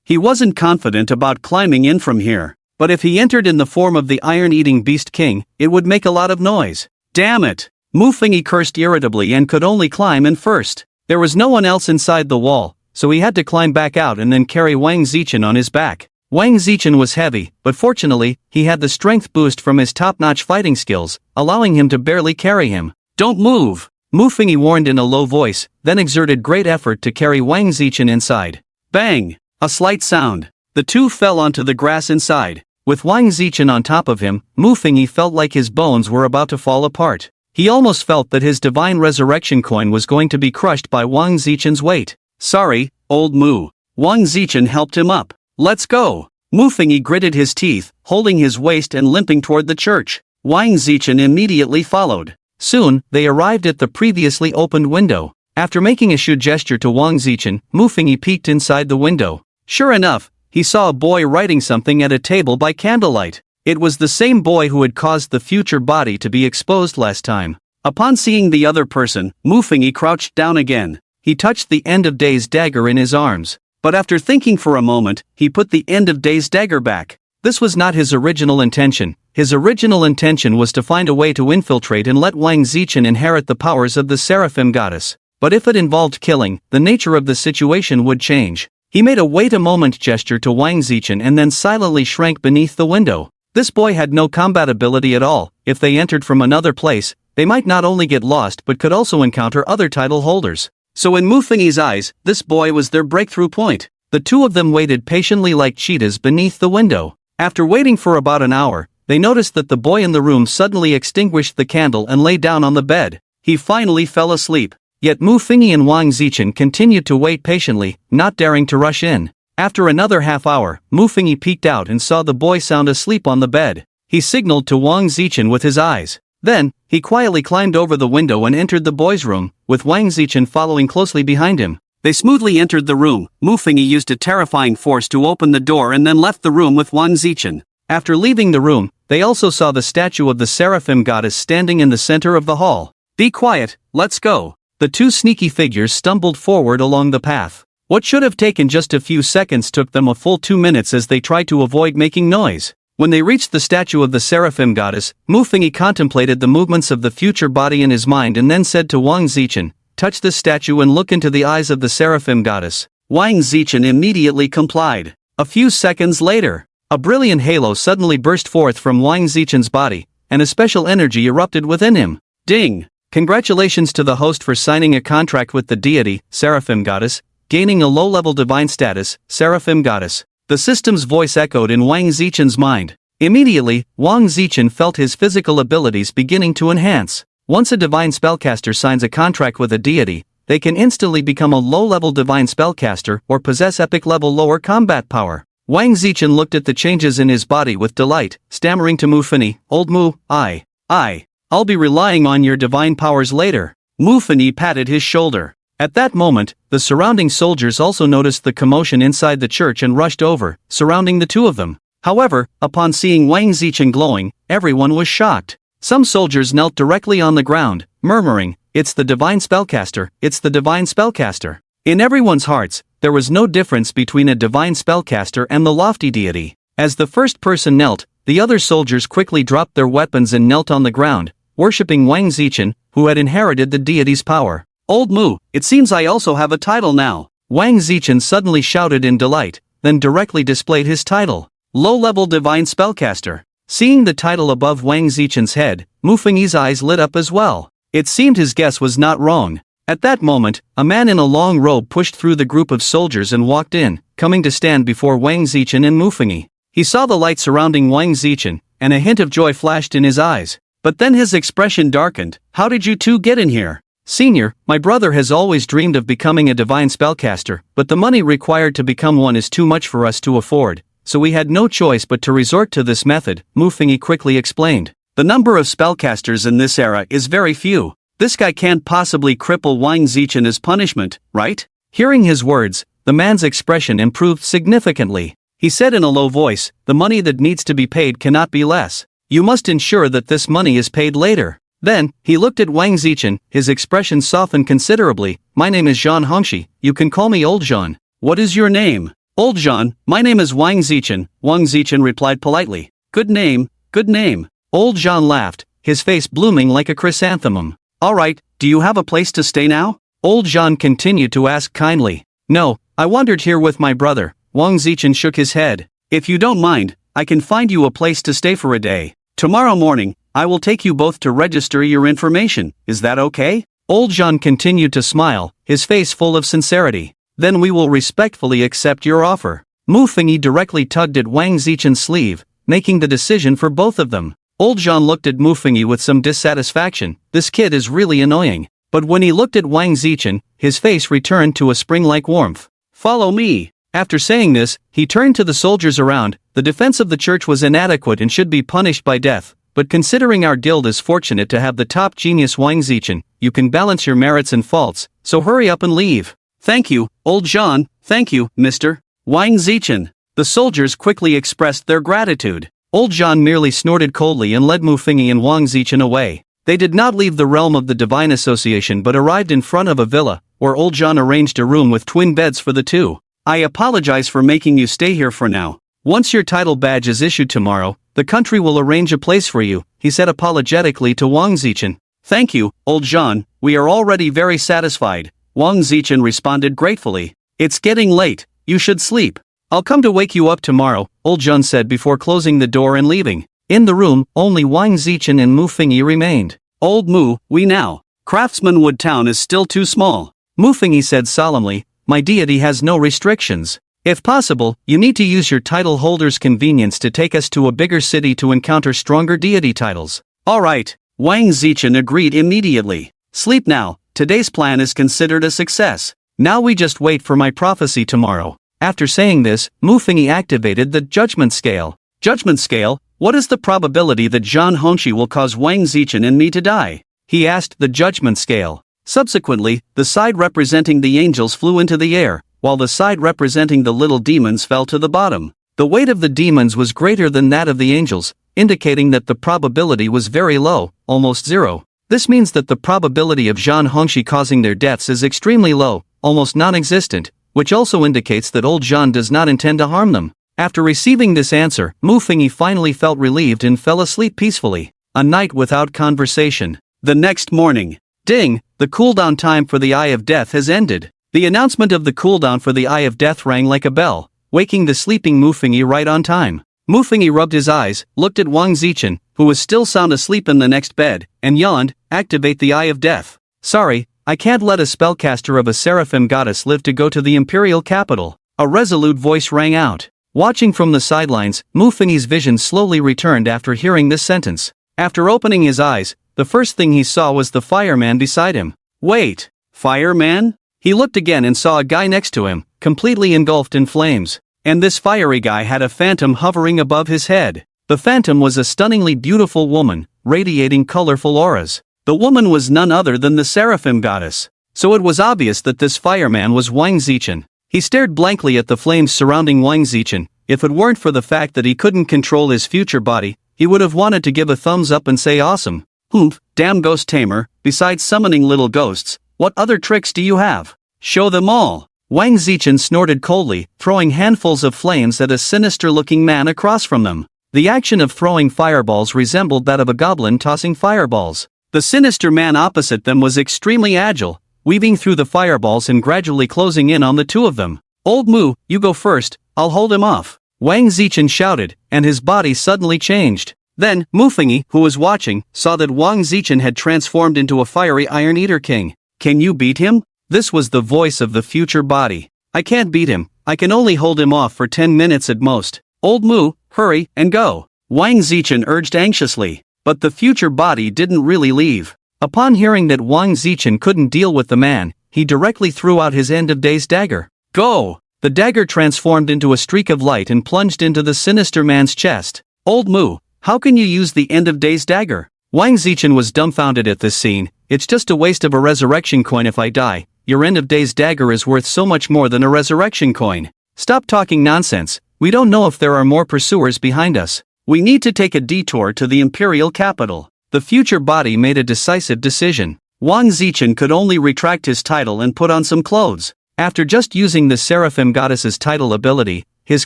He wasn't confident about climbing in from here. But if he entered in the form of the iron-eating beast king, it would make a lot of noise. Damn it! Mu Fengyi cursed irritably and could only climb in first. There was no one else inside the wall, so he had to climb back out and then carry Wang Zichen on his back. Wang Zichen was heavy, but fortunately, he had the strength boost from his top-notch fighting skills, allowing him to barely carry him. "Don't move!" Mu Fengyi warned in a low voice, then exerted great effort to carry Wang Zichen inside. Bang! A slight sound. The two fell onto the grass inside. With Wang Zichen on top of him, Mu Fengyi felt like his bones were about to fall apart. He almost felt that his divine resurrection coin was going to be crushed by Wang Zichen's weight. "Sorry, old Mu." Wang Zichen helped him up. "Let's go." Mu Fengyi gritted his teeth, holding his waist and limping toward the church. Wang Zichen immediately followed. Soon, they arrived at the previously opened window. After making a shoe gesture to Wang Zichen, Mu Fengyi peeked inside the window. Sure enough, he saw a boy writing something at a table by candlelight. It was the same boy who had caused the future body to be exposed last time. Upon seeing the other person, Mu Fengyi crouched down again. He touched the end of day's dagger in his arms. But after thinking for a moment, he put the end of day's dagger back. This was not his original intention. His original intention was to find a way to infiltrate and let Wang Zichen inherit the powers of the Seraphim goddess. But if it involved killing, the nature of the situation would change. He made a wait a moment gesture to Wang Zichen and then silently shrank beneath the window. This boy had no combat ability at all. If they entered from another place, they might not only get lost but could also encounter other title holders. So in Mu Fengyi's eyes, this boy was their breakthrough point. The two of them waited patiently like cheetahs beneath the window. After waiting for about an hour, they noticed that the boy in the room suddenly extinguished the candle and lay down on the bed. He finally fell asleep. Yet Mu Fengyi and Wang Zichen continued to wait patiently, not daring to rush in. After another half hour, Mu Fengyi peeked out and saw the boy sound asleep on the bed. He signaled to Wang Zichen with his eyes. Then, he quietly climbed over the window and entered the boy's room, with Wang Zichen following closely behind him. They smoothly entered the room. Mu Fengyi used a terrifying force to open the door and then left the room with Wang Zichen. After leaving the room, they also saw the statue of the Seraphim goddess standing in the center of the hall. "Be quiet, let's go." The two sneaky figures stumbled forward along the path. What should have taken just a few seconds took them a full 2 minutes as they tried to avoid making noise. When they reached the statue of the Seraphim goddess, Mu Fengyi contemplated the movements of the future body in his mind and then said to Wang Zichen, "Touch this statue and look into the eyes of the Seraphim goddess." Wang Zichen immediately complied. A few seconds later, a brilliant halo suddenly burst forth from Wang Zichen's body, and a special energy erupted within him. Ding! Congratulations to the host for signing a contract with the deity, Seraphim goddess, gaining a low-level divine status, Seraphim goddess. The system's voice echoed in Wang Zichen's mind. Immediately, Wang Zichen felt his physical abilities beginning to enhance. Once a divine spellcaster signs a contract with a deity, they can instantly become a low-level divine spellcaster or possess epic-level lower combat power. Wang Zichen looked at the changes in his body with delight, stammering to Mu Fengyi, "Old Mu, I'll be relying on your divine powers later." Mu Fengyi patted his shoulder. At that moment, the surrounding soldiers also noticed the commotion inside the church and rushed over, surrounding the two of them. However, upon seeing Wang Zichen glowing, everyone was shocked. Some soldiers knelt directly on the ground, murmuring, "It's the divine spellcaster, it's the divine spellcaster." In everyone's hearts, there was no difference between a divine spellcaster and the lofty deity. As the first person knelt, the other soldiers quickly dropped their weapons and knelt on the ground, worshipping Wang Zichen, who had inherited the deity's power. "Old Mu, it seems I also have a title now." Wang Zichen suddenly shouted in delight, then directly displayed his title, Low-Level Divine Spellcaster. Seeing the title above Wang Zichen's head, Mu Fengyi's eyes lit up as well. It seemed his guess was not wrong. At that moment, a man in a long robe pushed through the group of soldiers and walked in, coming to stand before Wang Zichen and Mu Fengyi. He saw the light surrounding Wang Zichen, and a hint of joy flashed in his eyes. But then his expression darkened. "How did you two get in here?" "Senior, my brother has always dreamed of becoming a divine spellcaster, but the money required to become one is too much for us to afford, so we had no choice but to resort to this method," Mu Fengyi quickly explained. "The number of spellcasters in this era is very few. This guy can't possibly cripple Wang Zichen as punishment, right?" Hearing his words, the man's expression improved significantly. He said in a low voice, "The money that needs to be paid cannot be less. You must ensure that this money is paid later." Then, he looked at Wang Zichen, his expression softened considerably. "My name is Zhan Hongxi, you can call me Old Zhan." "What is your name?" "Old Zhan, my name is Wang Zichen," Wang Zichen replied politely. "Good name, good name." Old Zhan laughed, his face blooming like a chrysanthemum. "Alright, do you have a place to stay now?" Old Zhan continued to ask kindly. "No, I wandered here with my brother." Wang Zichen shook his head. "If you don't mind, I can find you a place to stay for a day. Tomorrow morning, I will take you both to register your information, is that okay?" Old Zhan continued to smile, his face full of sincerity. "Then we will respectfully accept your offer." Mu Fengyi directly tugged at Wang Zichen's sleeve, making the decision for both of them. Old Zhan looked at Mu Fengyi with some dissatisfaction. This kid is really annoying. But when he looked at Wang Zichen, his face returned to a spring-like warmth. "Follow me." After saying this, he turned to the soldiers around. "The defense of the church was inadequate and should be punished by death. But considering our guild is fortunate to have the top genius Wang Zichen, you can balance your merits and faults, so hurry up and leave." "Thank you, Old Zhan, thank you, Mr. Wang Zichen." The soldiers quickly expressed their gratitude. Old Zhan merely snorted coldly and led Mu Fengyi and Wang Zichen away. They did not leave the realm of the Divine Association but arrived in front of a villa, where Old Zhan arranged a room with twin beds for the two. "I apologize for making you stay here for now. Once your title badge is issued tomorrow, the country will arrange a place for you," he said apologetically to Wang Zichen. "Thank you, Old Zhan, we are already very satisfied," Wang Zichen responded gratefully. "It's getting late, you should sleep. I'll come to wake you up tomorrow," Old Zhan said before closing the door and leaving. In the room, only Wang Zichen and Mu Fengyi remained. "Old Mu, we now. Craftsmanwood Town is still too small," Mu Fengyi said solemnly. "My deity has no restrictions. If possible, you need to use your title holder's convenience to take us to a bigger city to encounter stronger deity titles." "Alright," Wang Zichen agreed immediately. "Sleep now, today's plan is considered a success. Now we just wait for my prophecy tomorrow." After saying this, Mu Fengyi activated the judgment scale. "Judgment scale, what is the probability that Zhan Hongxi will cause Wang Zichen and me to die?" he asked the judgment scale. Subsequently, the side representing the angels flew into the air, while the side representing the little demons fell to the bottom. The weight of the demons was greater than that of the angels, indicating that the probability was very low, almost zero. This means that the probability of Zhan Hongxi causing their deaths is extremely low, almost non-existent, which also indicates that Old Zhan does not intend to harm them. After receiving this answer, Mu Fengyi finally felt relieved and fell asleep peacefully. A night without conversation. The next morning. Ding, the cooldown time for the Eye of Death has ended. The announcement of the cooldown for the Eye of Death rang like a bell, waking the sleeping Mu Fengyi right on time. Mu Fengyi rubbed his eyes, looked at Wang Zichen, who was still sound asleep in the next bed, and yawned. "Activate the Eye of Death." "Sorry, I can't let a spellcaster of a seraphim goddess live to go to the imperial capital," a resolute voice rang out. Watching from the sidelines, Mu Fengyi's vision slowly returned after hearing this sentence. After opening his eyes, the first thing he saw was the fireman beside him. "Wait, fireman?" He looked again and saw a guy next to him, completely engulfed in flames. and this fiery guy had a phantom hovering above his head. The phantom was a stunningly beautiful woman, radiating colorful auras. The woman was none other than the seraphim goddess. So it was obvious that this fireman was Wang Zichen. He stared blankly at the flames surrounding Wang Zichen. If it weren't for the fact that he couldn't control his future body, he would have wanted to give a thumbs up and say awesome. Humph, damn ghost tamer, besides summoning little ghosts, what other tricks do you have? Show them all. Wang Zichen snorted coldly, throwing handfuls of flames at a sinister-looking man across from them. The action of throwing fireballs resembled that of a goblin tossing fireballs. The sinister man opposite them was extremely agile, weaving through the fireballs and gradually closing in on the two of them. Old Mu, you go first, I'll hold him off. Wang Zichen shouted, and his body suddenly changed. Then, Mufengi, who was watching, saw that Wang Zichen had transformed into a fiery Iron Eater King. Can you beat him? This was the voice of the future body. I can't beat him, I can only hold him off for 10 minutes at most. Old Mu, hurry and go. Wang Zichen urged anxiously. But the future body didn't really leave. Upon hearing that Wang Zichen couldn't deal with the man, he directly threw out his end of days dagger. Go! The dagger transformed into a streak of light and plunged into the sinister man's chest. Old Mu, how can you use the end of days dagger? Wang Zichen was dumbfounded at this scene. It's just a waste of a resurrection coin if I die. Your end of days dagger is worth so much more than a resurrection coin. Stop talking nonsense. We don't know if there are more pursuers behind us. We need to take a detour to the imperial capital. The future body made a decisive decision. Wang Zichen could only retract his title and put on some clothes. After just using the Seraphim Goddess's title ability, his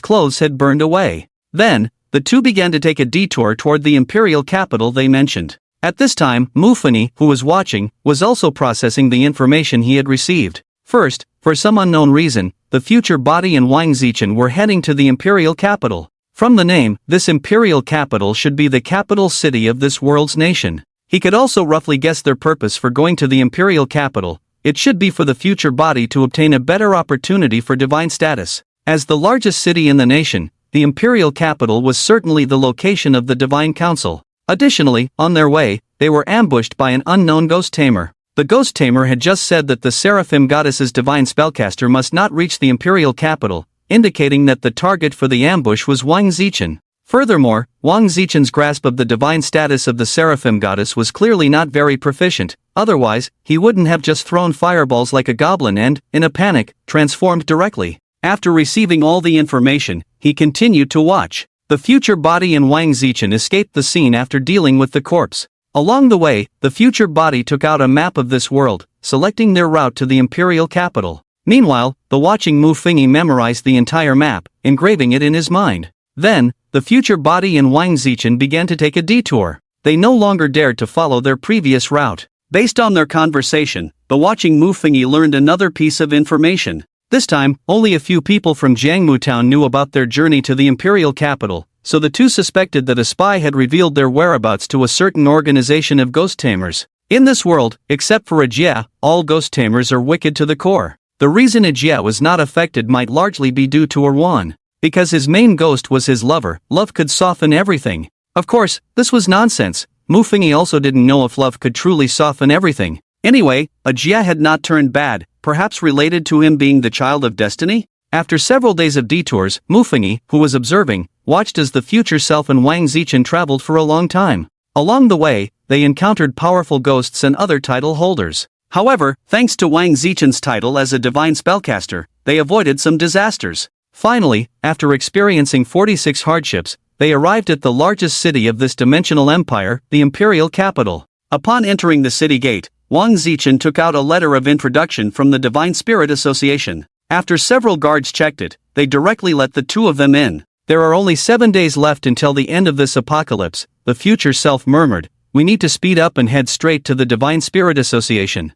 clothes had burned away. Then, the two began to take a detour toward the imperial capital they mentioned. At this time, Mufengi, who was watching, was also processing the information he had received. First, for some unknown reason, the future body and Wang Zichen were heading to the imperial capital. From the name, this imperial capital should be the capital city of this world's nation. He could also roughly guess their purpose for going to the imperial capital. It should be for the future body to obtain a better opportunity for divine status. As the largest city in the nation, the imperial capital was certainly the location of the divine council. Additionally, on their way, they were ambushed by an unknown ghost tamer. The ghost tamer had just said that the Seraphim Goddess's divine spellcaster must not reach the imperial capital, indicating that the target for the ambush was Wang Zichen. Furthermore, Wang Zichen's grasp of the divine status of the Seraphim Goddess was clearly not very proficient, otherwise, he wouldn't have just thrown fireballs like a goblin and, in a panic, transformed directly. After receiving all the information, he continued to watch. The future body and Wang Zichen escaped the scene after dealing with the corpse. Along the way, the future body took out a map of this world, selecting their route to the imperial capital. Meanwhile, the watching Mufengi memorized the entire map, engraving it in his mind. Then, the future body and Wang Zichen began to take a detour. They no longer dared to follow their previous route. Based on their conversation, the watching Mufengi learned another piece of information. This time, only a few people from Jiangmu town knew about their journey to the imperial capital, so the two suspected that a spy had revealed their whereabouts to a certain organization of ghost tamers. In this world, except for Ajia, all ghost tamers are wicked to the core. The reason Ajia was not affected might largely be due to Erwan. Because his main ghost was his lover, love could soften everything. Of course, this was nonsense. Mufengi also didn't know if love could truly soften everything. Anyway, Ajia had not turned bad, perhaps related to him being the child of destiny? After several days of detours, Mufengi, who was observing, watched as the future self and Wang Zichen traveled for a long time. Along the way, they encountered powerful ghosts and other title holders. However, thanks to Wang Zichen's title as a divine spellcaster, they avoided some disasters. Finally, after experiencing 46 hardships, they arrived at the largest city of this dimensional empire, the imperial capital. Upon entering the city gate, Wang Zichen took out a letter of introduction from the Divine Spirit Association. After several guards checked it, they directly let the two of them in. There are only 7 days left until the end of this apocalypse, the future self murmured. We need to speed up and head straight to the Divine Spirit Association.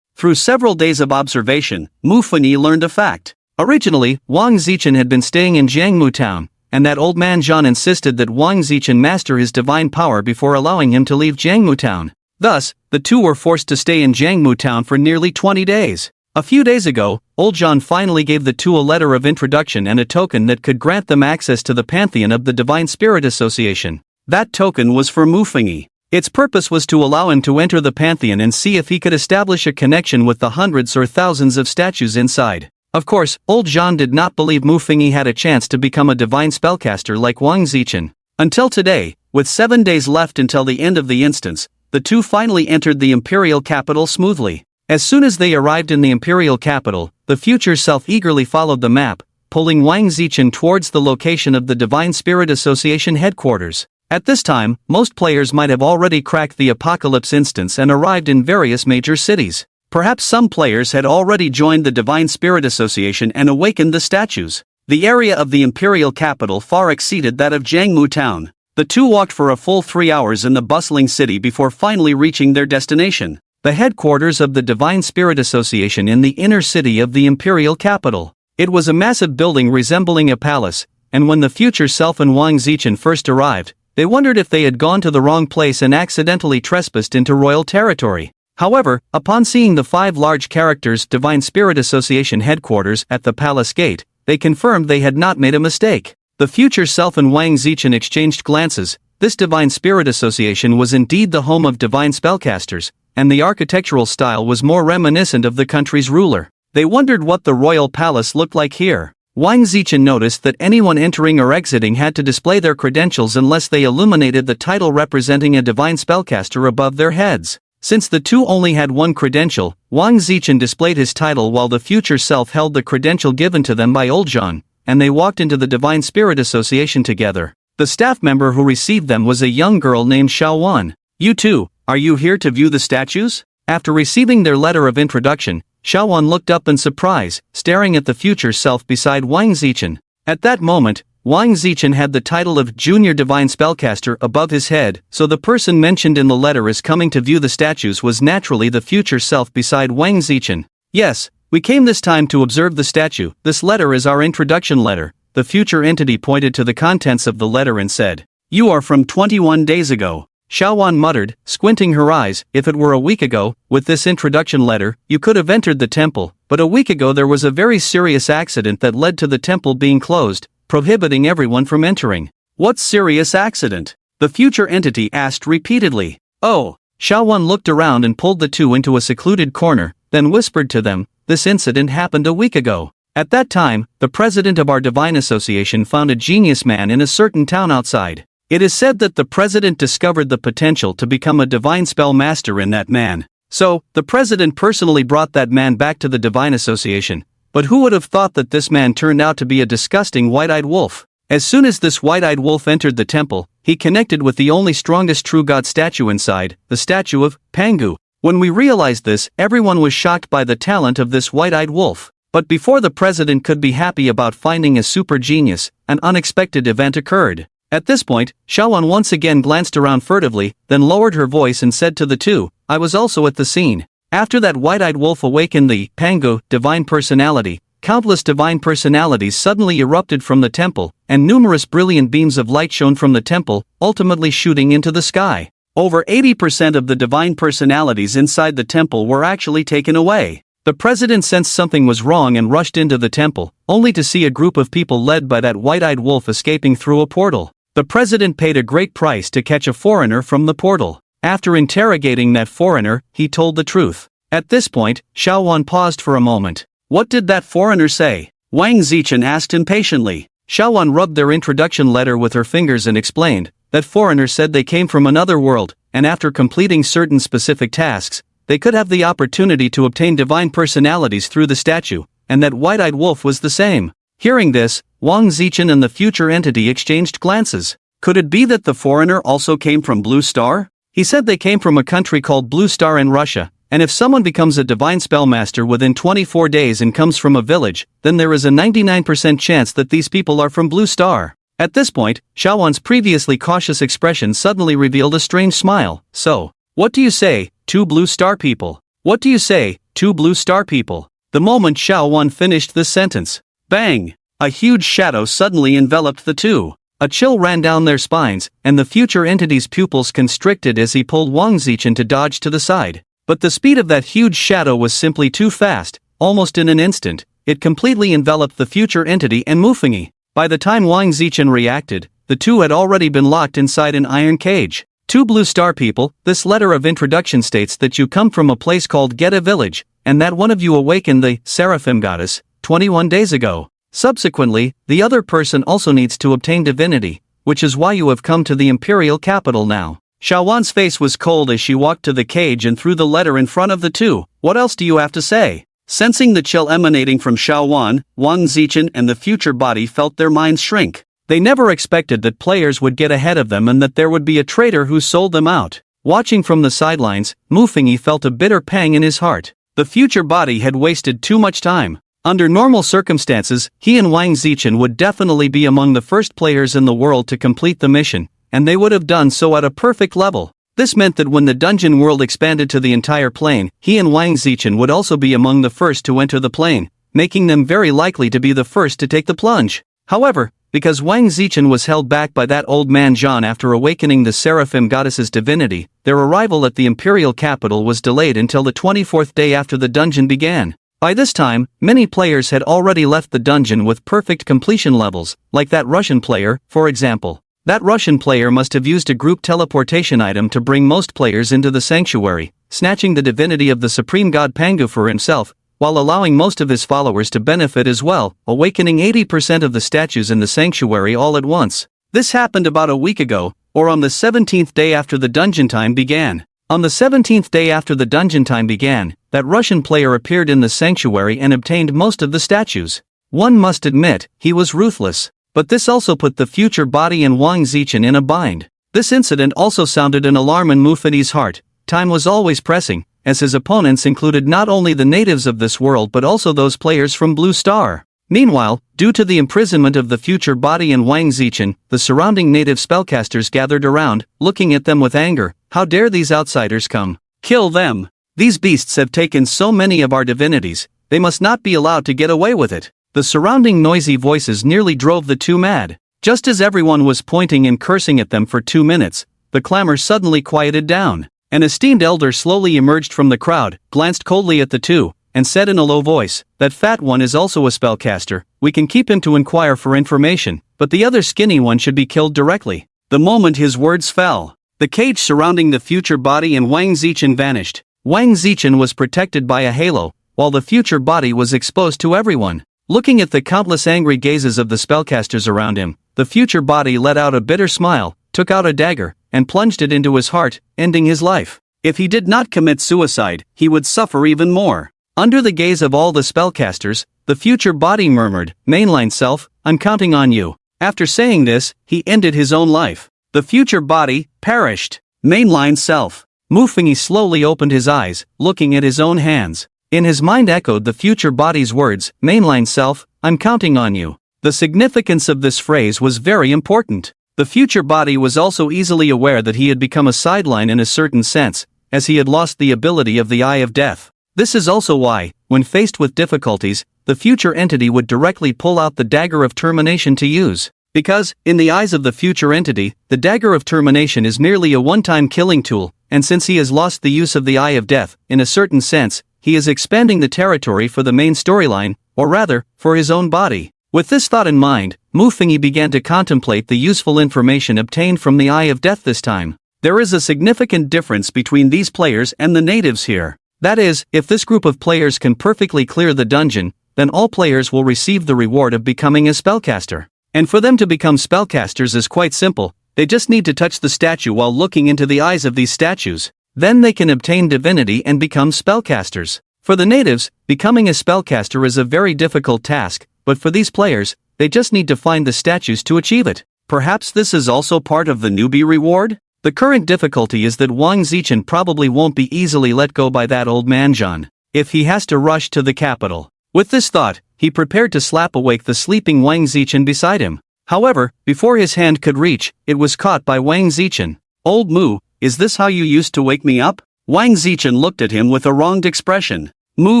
Through several days of observation, Mufengi learned a fact. Originally, Wang Zichen had been staying in Jiangmu town, and that old man Zhan insisted that Wang Zichen master his divine power before allowing him to leave Jiangmu town. Thus, the two were forced to stay in Jiangmu town for nearly 20 days. A few days ago, old Zhan finally gave the two a letter of introduction and a token that could grant them access to the pantheon of the Divine Spirit Association. That token was for Mufengi. Its purpose was to allow him to enter the pantheon and see if he could establish a connection with the hundreds or thousands of statues inside. Of course, old Jean did not believe Mu Fingyi had a chance to become a divine spellcaster like Wang Zichen. Until today, with 7 days left until the end of the instance, the two finally entered the imperial capital smoothly. As soon as they arrived in the imperial capital, the future self eagerly followed the map, pulling Wang Zichen towards the location of the Divine Spirit Association headquarters. At this time, most players might have already cracked the Apocalypse instance and arrived in various major cities. Perhaps some players had already joined the Divine Spirit Association and awakened the statues. The area of the imperial capital far exceeded that of Jiangmu town. The two walked for a full 3 hours in the bustling city before finally reaching their destination, the headquarters of the Divine Spirit Association in the inner city of the imperial capital. It was a massive building resembling a palace, and when the future self and Wang Zichen first arrived, they wondered if they had gone to the wrong place and accidentally trespassed into royal territory. However, upon seeing the 5 large characters Divine Spirit Association headquarters at the palace gate, they confirmed they had not made a mistake. The future self and Wang Zichen exchanged glances. This Divine Spirit Association was indeed the home of divine spellcasters, and the architectural style was more reminiscent of the country's ruler. They wondered what the royal palace looked like here. Wang Zichen noticed that anyone entering or exiting had to display their credentials unless they illuminated the title representing a divine spellcaster above their heads. Since the two only had one credential, Wang Zichen displayed his title while the future self held the credential given to them by old Jean, and they walked into the Divine Spirit Association together. The staff member who received them was a young girl named Xiaowan. "You two, are you here to view the statues?" After receiving their letter of introduction, Xiaowan looked up in surprise, staring at the future self beside Wang Zichen. At that moment, Wang Zichen had the title of Junior Divine Spellcaster above his head, so the person mentioned in the letter as coming to view the statues was naturally the future self beside Wang Zichen. "Yes, we came this time to observe the statue. This letter is our introduction letter." The future entity pointed to the contents of the letter and said, "You are from 21 days ago." Xiaowan muttered, squinting her eyes, "If it were a week ago, with this introduction letter, you could have entered the temple, but a week ago there was a very serious accident that led to the temple being closed, prohibiting everyone from entering." "What serious accident?" the future entity asked repeatedly. "Oh." Xiaowan looked around and pulled the two into a secluded corner, then whispered to them, "This incident happened a week ago. At that time, the president of our Divine Association found a genius man in a certain town outside. It is said that the president discovered the potential to become a divine spell master in that man. So, the president personally brought that man back to the Divine Association. But who would have thought that this man turned out to be a disgusting white-eyed wolf? As soon as this white-eyed wolf entered the temple, he connected with the only strongest true god statue inside, the statue of Pangu. When we realized this, everyone was shocked by the talent of this white-eyed wolf. But before the president could be happy about finding a super genius, an unexpected event occurred. At this point, Xiaowan once again glanced around furtively, then lowered her voice and said to the two, "I was also at the scene." After that white-eyed wolf awakened the Pangu divine personality, countless divine personalities suddenly erupted from the temple, and numerous brilliant beams of light shone from the temple, ultimately shooting into the sky. Over 80% of the divine personalities inside the temple were actually taken away. The president sensed something was wrong and rushed into the temple, only to see a group of people led by that white-eyed wolf escaping through a portal. The president paid a great price to catch a foreigner from the portal. After interrogating that foreigner, he told the truth. At this point, Xiaowan paused for a moment. "What did that foreigner say?" Wang Zichen asked impatiently. Xiaowan rubbed their introduction letter with her fingers and explained, "That foreigner said they came from another world, and after completing certain specific tasks, they could have the opportunity to obtain divine personalities through the statue, and that white-eyed wolf was the same." Hearing this, Wang Zichen and the future entity exchanged glances. Could it be that the foreigner also came from Blue Star? He said they came from a country called Blue Star in Russia, and if someone becomes a divine spellmaster within 24 days and comes from a village, then there is a 99% chance that these people are from Blue Star. At this point, Xiaowan's previously cautious expression suddenly revealed a strange smile. "So, what do you say, two Blue Star people? What do you say, two Blue Star people?" The moment Xiaowan finished this sentence, bang! A huge shadow suddenly enveloped the two. A chill ran down their spines, and the future entity's pupils constricted as he pulled Wang Zichen to dodge to the side. But the speed of that huge shadow was simply too fast. Almost in an instant, it completely enveloped the future entity and Mu Fingyi. By the time Wang Zichen reacted, the two had already been locked inside an iron cage. "Two Blue Star people, this letter of introduction states that you come from a place called Geta Village, and that one of you awakened the Seraphim goddess, 21 days ago. Subsequently, the other person also needs to obtain divinity, which is why you have come to the imperial capital now. Xiaowan's face was cold as she walked to the cage and threw the letter in front of the two. What else do you have to say? Sensing the chill emanating from Xiaowan, Wang Zichen and the future body felt their minds shrink. They never expected that players would get ahead of them and that there would be a traitor who sold them out. Watching from the sidelines, Mu Fengyi felt a bitter pang in his heart. The future body had wasted too much time. Under normal circumstances, he and Wang Zichen would definitely be among the first players in the world to complete the mission, and they would have done so at a perfect level. This meant that when the dungeon world expanded to the entire plane, he and Wang Zichen would also be among the first to enter the plane, making them very likely to be the first to take the plunge. However, because Wang Zichen was held back by that old man Zhan after awakening the Seraphim goddess's divinity, their arrival at the imperial capital was delayed until the 24th day after the dungeon began. By this time, many players had already left the dungeon with perfect completion levels, like that Russian player, for example. That Russian player must have used a group teleportation item to bring most players into the sanctuary, snatching the divinity of the supreme god Pangu for himself, while allowing most of his followers to benefit as well, awakening 80% of the statues in the sanctuary all at once. This happened about a week ago, or on the 17th day after the dungeon time began. On the 17th day after the dungeon time began, that Russian player appeared in the sanctuary and obtained most of the statues. One must admit, he was ruthless. But this also put the future body and Wang Zichen in a bind. This incident also sounded an alarm in Mu Fengyi's heart. Time was always pressing, as his opponents included not only the natives of this world but also those players from Blue Star. Meanwhile, due to the imprisonment of the future body and Wang Zichen, the surrounding native spellcasters gathered around, looking at them with anger. How dare these outsiders come? Kill them! These beasts have taken so many of our divinities, they must not be allowed to get away with it. The surrounding noisy voices nearly drove the two mad. Just as everyone was pointing and cursing at them for 2 minutes, the clamor suddenly quieted down. An esteemed elder slowly emerged from the crowd, glanced coldly at the two, and said in a low voice, "That fat one is also a spellcaster. We can keep him to inquire for information, but the other skinny one should be killed directly." The moment his words fell, the cage surrounding the future body and Wang Zichen vanished. Wang Zichen was protected by a halo, while the future body was exposed to everyone. Looking at the countless angry gazes of the spellcasters around him, the future body let out a bitter smile, took out a dagger, and plunged it into his heart, ending his life. If he did not commit suicide, he would suffer even more. Under the gaze of all the spellcasters, the future body murmured, "Mainline self, I'm counting on you." After saying this, he ended his own life. The future body perished. Mainline self. Mu Fengyi slowly opened his eyes, looking at his own hands. In his mind echoed the future body's words, "Mainline self, I'm counting on you." The significance of this phrase was very important. The future body was also easily aware that he had become a sideline in a certain sense, as he had lost the ability of the Eye of Death. This is also why, when faced with difficulties, the future entity would directly pull out the dagger of termination to use. Because, in the eyes of the future entity, the dagger of termination is merely a one-time killing tool, and since he has lost the use of the Eye of Death, in a certain sense, he is expanding the territory for the main storyline, or rather, for his own body. With this thought in mind, Mu Fengyi began to contemplate the useful information obtained from the Eye of Death this time. There is a significant difference between these players and the natives here. That is, if this group of players can perfectly clear the dungeon, then all players will receive the reward of becoming a spellcaster. And for them to become spellcasters is quite simple, they just need to touch the statue while looking into the eyes of these statues. Then they can obtain divinity and become spellcasters. For the natives, becoming a spellcaster is a very difficult task, but for these players, they just need to find the statues to achieve it. Perhaps this is also part of the newbie reward? The current difficulty is that Wang Zichen probably won't be easily let go by that old man Zhan, if he has to rush to the capital. With this thought, he prepared to slap awake the sleeping Wang Zichen beside him. However, before his hand could reach, it was caught by Wang Zichen. "Old Mu, is this how you used to wake me up?" Wang Zichen looked at him with a wronged expression. "Mu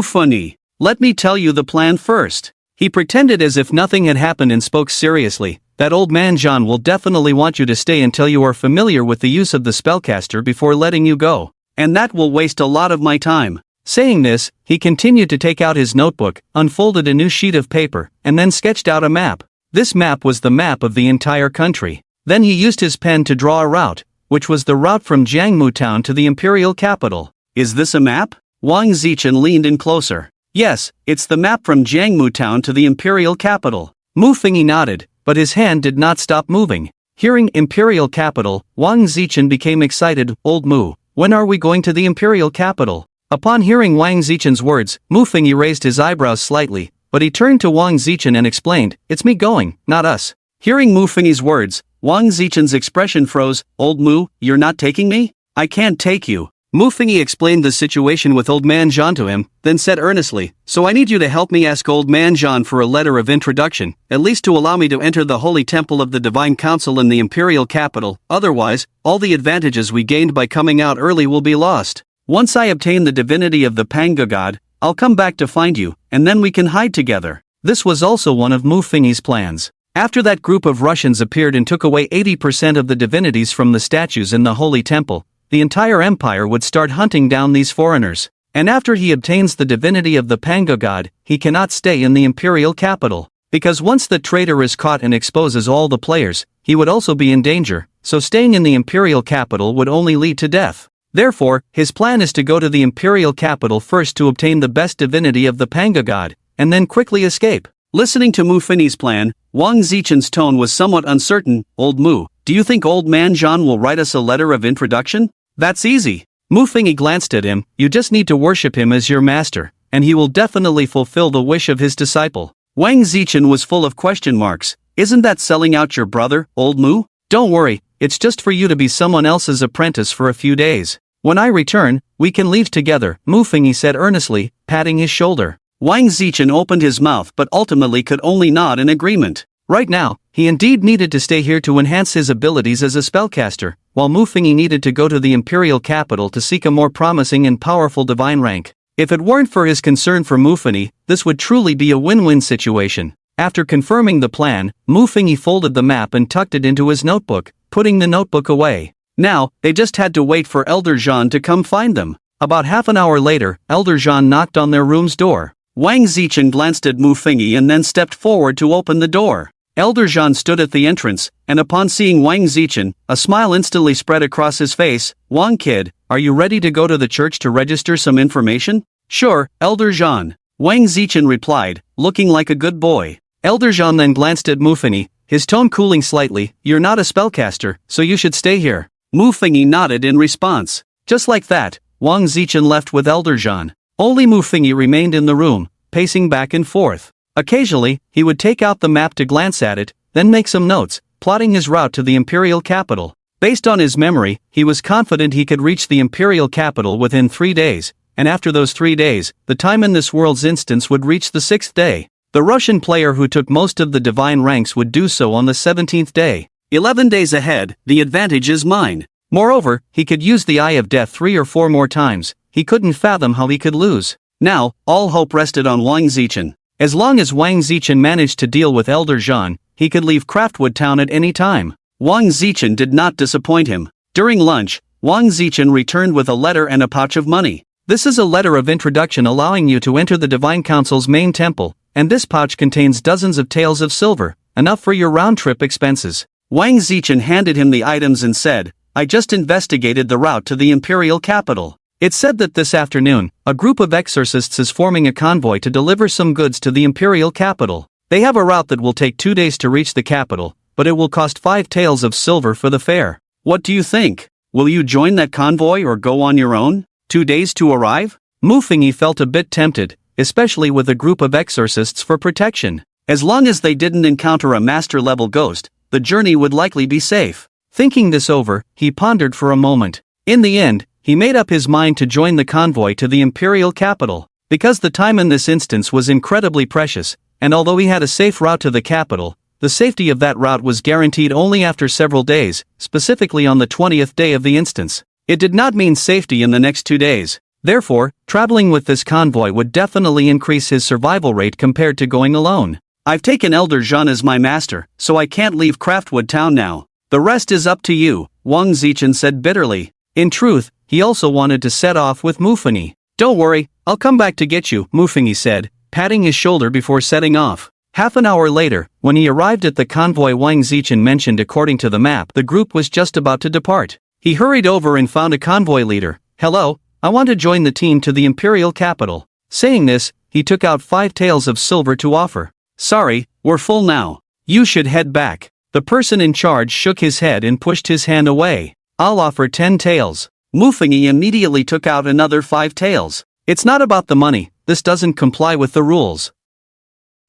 Fengyi, let me tell you the plan first." He pretended as if nothing had happened and spoke seriously. "That old man Zhan will definitely want you to stay until you are familiar with the use of the spellcaster before letting you go. And that will waste a lot of my time." Saying this, he continued to take out his notebook, unfolded a new sheet of paper, and then sketched out a map. This map was the map of the entire country. Then he used his pen to draw a route, which was the route from Jiangmu town to the imperial capital. "Is this a map?" Wang Zichen leaned in closer. Yes, it's the map from Jiangmu town to the imperial capital. Mu Fengyi nodded, but his hand did not stop moving. Hearing imperial capital, Wang Zichen became excited. Old Mu, when are we going to the imperial capital? Upon hearing Wang Zichen's words, Mu Fengyi raised his eyebrows slightly, but he turned to Wang Zichen and explained, "It's me going, not us." Hearing Mu Fengyi's words, Wang Zichen's expression froze. "Old Mu, you're not taking me? I can't take you." Mu Fengyi explained the situation with Old Man Zhan to him, then said earnestly, "So I need you to help me ask Old Man Zhan for a letter of introduction, at least to allow me to enter the Holy Temple of the Divine Council in the imperial capital, otherwise, all the advantages we gained by coming out early will be lost. Once I obtain the divinity of the Manga god, I'll come back to find you, and then we can hide together." This was also one of Mu Fengyi's plans. After that group of Russians appeared and took away 80% of the divinities from the statues in the Holy Temple, the entire empire would start hunting down these foreigners. And after he obtains the divinity of the Manga god, he cannot stay in the imperial capital. Because once the traitor is caught and exposes all the players, he would also be in danger, so staying in the imperial capital would only lead to death. Therefore, his plan is to go to the imperial capital first to obtain the best divinity of the Manga god, and then quickly escape. Listening to Mu Fengyi's plan, Wang Zichen's tone was somewhat uncertain. "Old Mu, do you think Old Man Zhan will write us a letter of introduction?" "That's easy." Mu Fengyi glanced at him. "You just need to worship him as your master, and he will definitely fulfill the wish of his disciple." Wang Zichen was full of question marks. "Isn't that selling out your brother, Old Mu? Don't worry, it's just for you to be someone else's apprentice for a few days. When I return, we can leave together," Mu Fengyi said earnestly, patting his shoulder. Wang Zichen opened his mouth but ultimately could only nod in agreement. Right now, he indeed needed to stay here to enhance his abilities as a spellcaster, while Mu Fengyi needed to go to the imperial capital to seek a more promising and powerful divine rank. If it weren't for his concern for Mu Fengyi, this would truly be a win-win situation. After confirming the plan, Mu Fengyi folded the map and tucked it into his notebook, putting the notebook away. Now, they just had to wait for Elder Zhan to come find them. About half an hour later, Elder Zhan knocked on their room's door. Wang Zichen glanced at Mu Fengyi and then stepped forward to open the door. Elder Zhan stood at the entrance, and upon seeing Wang Zichen, a smile instantly spread across his face. "Wang kid, are you ready to go to the church to register some information?" "Sure, Elder Zhan," Wang Zichen replied, looking like a good boy. Elder Zhan then glanced at Mu Fengyi, his tone cooling slightly. "You're not a spellcaster, so you should stay here." Mu Fengyi nodded in response. Just like that, Wang Zichen left with Elder Zhan. Only Mu Fengyi remained in the room, pacing back and forth. Occasionally, he would take out the map to glance at it, then make some notes, plotting his route to the imperial capital. Based on his memory, he was confident he could reach the imperial capital within 3 days, and after those 3 days, the time in this world's instance would reach the 6th day. The Russian player who took most of the divine ranks would do so on the 17th day. 11 days ahead, the advantage is mine. Moreover, he could use the Eye of Death 3 or 4 more times. He couldn't fathom how he could lose. Now, all hope rested on Wang Zichen. As long as Wang Zichen managed to deal with Elder Zhan, he could leave Craftwood Town at any time. Wang Zichen did not disappoint him. During lunch, Wang Zichen returned with a letter and a pouch of money. "This is a letter of introduction allowing you to enter the Divine Council's main temple, and this pouch contains dozens of taels of silver, enough for your round-trip expenses." Wang Zichen handed him the items and said, "I just investigated the route to the imperial capital. It's said that this afternoon, a group of exorcists is forming a convoy to deliver some goods to the imperial capital. They have a route that will take 2 days to reach the capital, but it will cost 5 taels of silver for the fare. What do you think? Will you join that convoy or go on your own? 2 days to arrive?" Mu Fengyi felt a bit tempted, especially with a group of exorcists for protection. As long as they didn't encounter a master-level ghost, the journey would likely be safe. Thinking this over, he pondered for a moment. In the end, he made up his mind to join the convoy to the imperial capital. Because the time in this instance was incredibly precious, and although he had a safe route to the capital, the safety of that route was guaranteed only after several days, specifically on the 20th day of the instance. It did not mean safety in the next 2 days. Therefore, traveling with this convoy would definitely increase his survival rate compared to going alone. "I've taken Elder Zhan as my master, so I can't leave Craftwood Town now. The rest is up to you," Wang Zichen said bitterly. In truth, he also wanted to set off with Mu Fengyi. "Don't worry, I'll come back to get you," Mu Fengyi said, patting his shoulder before setting off. Half an hour later, when he arrived at the convoy Wang Zichen mentioned according to the map, the group was just about to depart. He hurried over and found a convoy leader. "Hello, I want to join the team to the imperial capital." Saying this, he took out 5 taels of silver to offer. "Sorry, we're full now. You should head back." The person in charge shook his head and pushed his hand away. "I'll offer 10 taels. Mufengi immediately took out another 5 taels. "It's not about the money, this doesn't comply with the rules."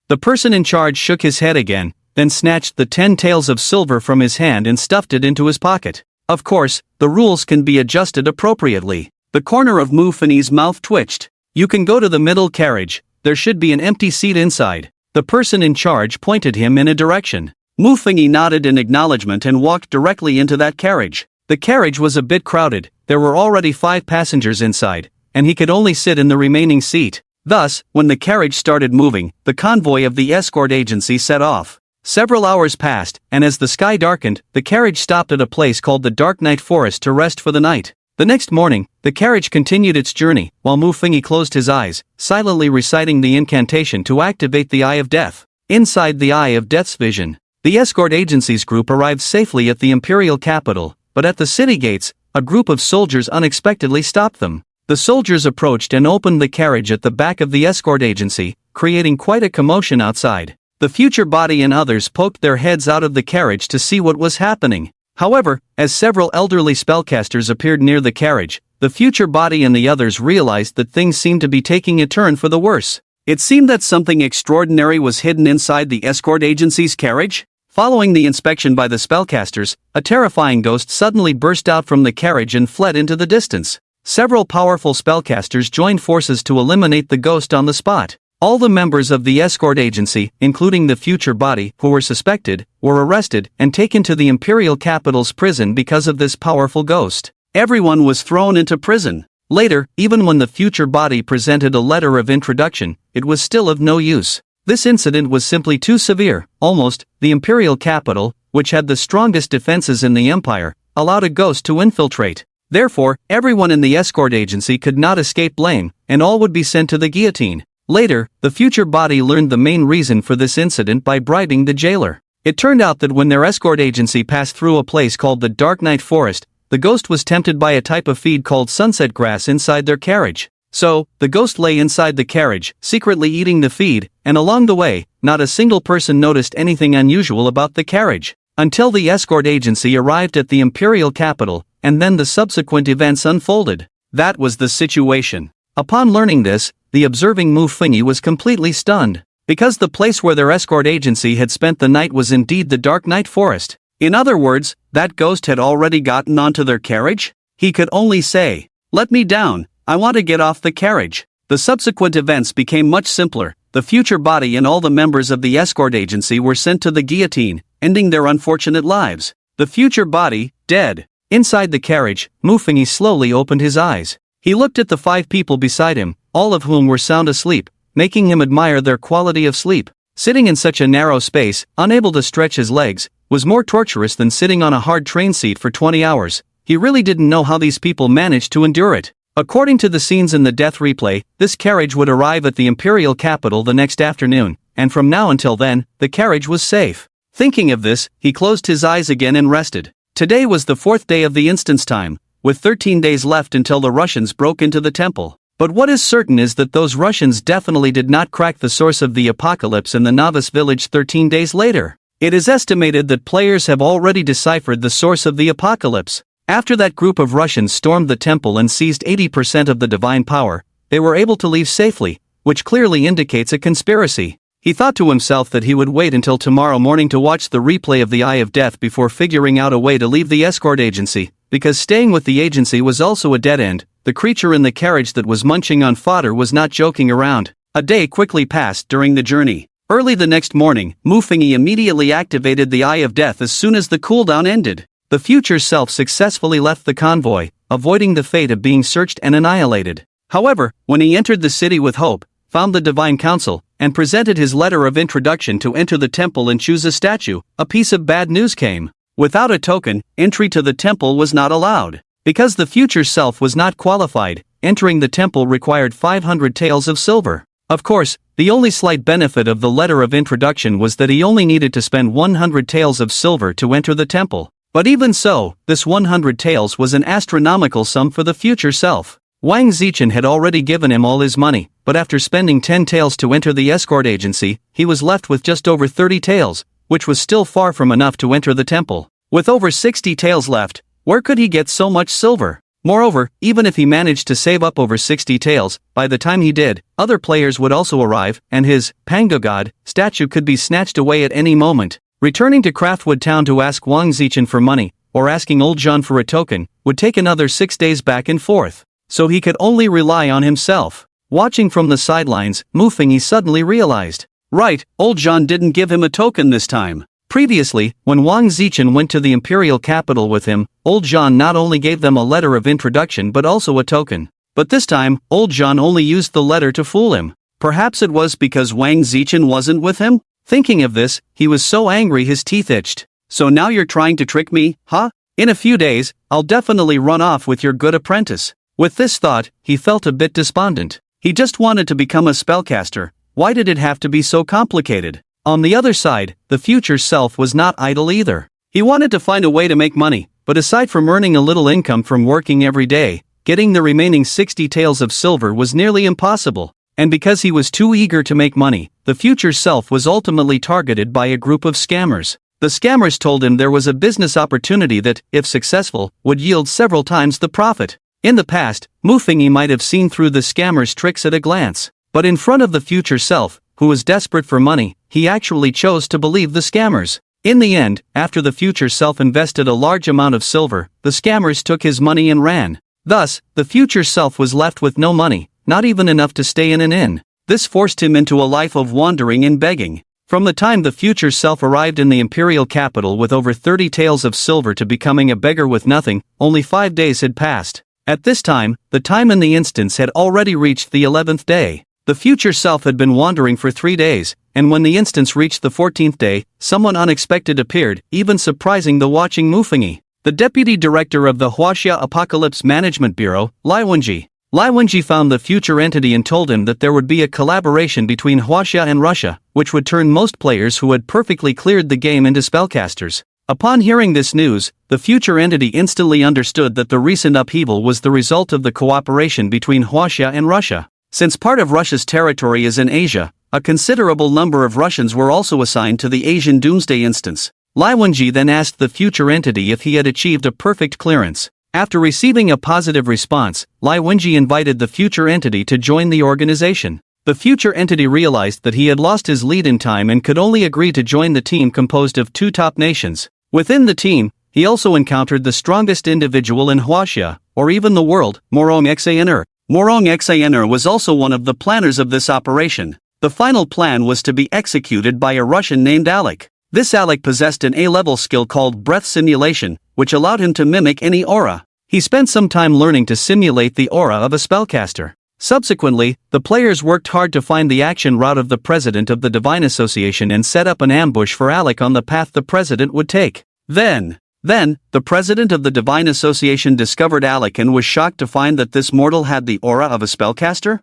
The person in charge shook his head again, then snatched the 10 taels of silver from his hand and stuffed it into his pocket. Of course, the rules can be adjusted appropriately. The corner of Mufengi's mouth twitched. "You can go to the middle carriage, there should be an empty seat inside." The person in charge pointed him in a direction. Mufengi nodded in acknowledgement and walked directly into that carriage. The carriage was a bit crowded, there were already 5 passengers inside, and he could only sit in the remaining seat. Thus, when the carriage started moving, the convoy of the escort agency set off. Several hours passed, and as the sky darkened, the carriage stopped at a place called the Dark Night Forest to rest for the night. The next morning, the carriage continued its journey, while Mufengi closed his eyes, silently reciting the incantation to activate the Eye of Death. Inside the Eye of Death's vision, the escort agency's group arrived safely at the imperial capital, but at the city gates, a group of soldiers unexpectedly stopped them. The soldiers approached and opened the carriage at the back of the escort agency, creating quite a commotion outside. The future body and others poked their heads out of the carriage to see what was happening. However, as several elderly spellcasters appeared near the carriage, the future body and the others realized that things seemed to be taking a turn for the worse. It seemed that something extraordinary was hidden inside the escort agency's carriage. Following the inspection by the spellcasters, a terrifying ghost suddenly burst out from the carriage and fled into the distance. Several powerful spellcasters joined forces to eliminate the ghost on the spot. All the members of the escort agency, including the future body, who were suspected, were arrested and taken to the imperial capital's prison because of this powerful ghost. Everyone was thrown into prison. Later, even when the future body presented a letter of introduction, it was still of no use. This incident was simply too severe. Almost, the imperial capital, which had the strongest defenses in the empire, allowed a ghost to infiltrate. Therefore, everyone in the escort agency could not escape blame, and all would be sent to the guillotine. Later, the future body learned the main reason for this incident by bribing the jailer. It turned out that when their escort agency passed through a place called the Dark Night Forest, the ghost was tempted by a type of feed called sunset grass inside their carriage. So, the ghost lay inside the carriage, secretly eating the feed, and along the way, not a single person noticed anything unusual about the carriage. Until the escort agency arrived at the imperial capital, and then the subsequent events unfolded. That was the situation. Upon learning this, the observing Mufengi was completely stunned, because the place where their escort agency had spent the night was indeed the Dark Night Forest. In other words, that ghost had already gotten onto their carriage? He could only say, "Let me down, I want to get off the carriage." The subsequent events became much simpler. The future body and all the members of the escort agency were sent to the guillotine, ending their unfortunate lives. The future body, dead. Inside the carriage, Mufengi slowly opened his eyes. He looked at the 5 people beside him, all of whom were sound asleep, making him admire their quality of sleep. Sitting in such a narrow space, unable to stretch his legs, was more torturous than sitting on a hard train seat for 20 hours. He really didn't know how these people managed to endure it. According to the scenes in the death replay, this carriage would arrive at the imperial capital the next afternoon, and from now until then, the carriage was safe. Thinking of this, he closed his eyes again and rested. Today was the 4th day of the instance time, with 13 days left until the Russians broke into the temple. But what is certain is that those Russians definitely did not crack the source of the apocalypse in the novice village 13 days later. It is estimated that players have already deciphered the source of the apocalypse. After that group of Russians stormed the temple and seized 80% of the divine power, they were able to leave safely, which clearly indicates a conspiracy. He thought to himself that he would wait until tomorrow morning to watch the replay of the Eye of Death before figuring out a way to leave the escort agency, because staying with the agency was also a dead end. The creature in the carriage that was munching on fodder was not joking around. A day quickly passed during the journey. Early the next morning, Mufengi immediately activated the Eye of Death as soon as the cooldown ended. The future self successfully left the convoy, avoiding the fate of being searched and annihilated. However, when he entered the city with hope, found the Divine Council, and presented his letter of introduction to enter the temple and choose a statue, a piece of bad news came. Without a token, entry to the temple was not allowed. Because the future self was not qualified, entering the temple required 500 taels of silver. Of course, the only slight benefit of the letter of introduction was that he only needed to spend 100 taels of silver to enter the temple. But even so, this 100 taels was an astronomical sum for the future self. Wang Zichen had already given him all his money, but after spending 10 taels to enter the escort agency, he was left with just over 30 taels, which was still far from enough to enter the temple. With over 60 taels left, where could he get so much silver? Moreover, even if he managed to save up over 60 taels, by the time he did, other players would also arrive, and his Pango God statue could be snatched away at any moment. Returning to Craftwood Town to ask Wang Zichen for money, or asking Old John for a token, would take another 6 days back and forth. So he could only rely on himself. Watching from the sidelines, Mufengi suddenly realized. Right, Old John didn't give him a token this time. Previously, when Wang Zichen went to the imperial capital with him, Old John not only gave them a letter of introduction but also a token. But this time, Old John only used the letter to fool him. Perhaps it was because Wang Zichen wasn't with him? Thinking of this, he was so angry his teeth itched. So now you're trying to trick me, huh? In a few days, I'll definitely run off with your good apprentice. With this thought, he felt a bit despondent. He just wanted to become a spellcaster. Why did it have to be so complicated? On the other side, the future self was not idle either. He wanted to find a way to make money, but aside from earning a little income from working every day, getting the remaining 60 taels of silver was nearly impossible. And because he was too eager to make money, the future self was ultimately targeted by a group of scammers. The scammers told him there was a business opportunity that, if successful, would yield several times the profit. In the past, Mufengi might have seen through the scammers' tricks at a glance, but in front of the future self, who was desperate for money, he actually chose to believe the scammers. In the end, after the future self invested a large amount of silver, the scammers took his money and ran. Thus, the future self was left with no money, not even enough to stay in an inn. This forced him into a life of wandering and begging. From the time the future self arrived in the imperial capital with over 30 taels of silver to becoming a beggar with nothing, only 5 days had passed. At this time, the time in the instance had already reached the 11th day. The future self had been wandering for 3 days, and when the instance reached the 14th day, someone unexpected appeared, even surprising the watching Mufengi. The deputy director of the Huaxia Apocalypse Management Bureau, Lai Wenji. Lai Wenji found the future entity and told him that there would be a collaboration between Huaxia and Russia, which would turn most players who had perfectly cleared the game into spellcasters. Upon hearing this news, the future entity instantly understood that the recent upheaval was the result of the cooperation between Huaxia and Russia. Since part of Russia's territory is in Asia, a considerable number of Russians were also assigned to the Asian Doomsday instance. Lai Wenji then asked the future entity if he had achieved a perfect clearance. After receiving a positive response, Lai Wenji invited the future entity to join the organization. The future entity realized that he had lost his lead in time and could only agree to join the team composed of 2 top nations. Within the team, he also encountered the strongest individual in Huaxia, or even the world, Morong Xaner. Morong Xaner was also one of the planners of this operation. The final plan was to be executed by a Russian named Alec. This Alec possessed an A-level skill called breath simulation, which allowed him to mimic any aura. He spent some time learning to simulate the aura of a spellcaster. Subsequently, the players worked hard to find the action route of the president of the Divine Association and set up an ambush for Alec on the path the president would take. Then, the president of the Divine Association discovered Alec and was shocked to find that this mortal had the aura of a spellcaster.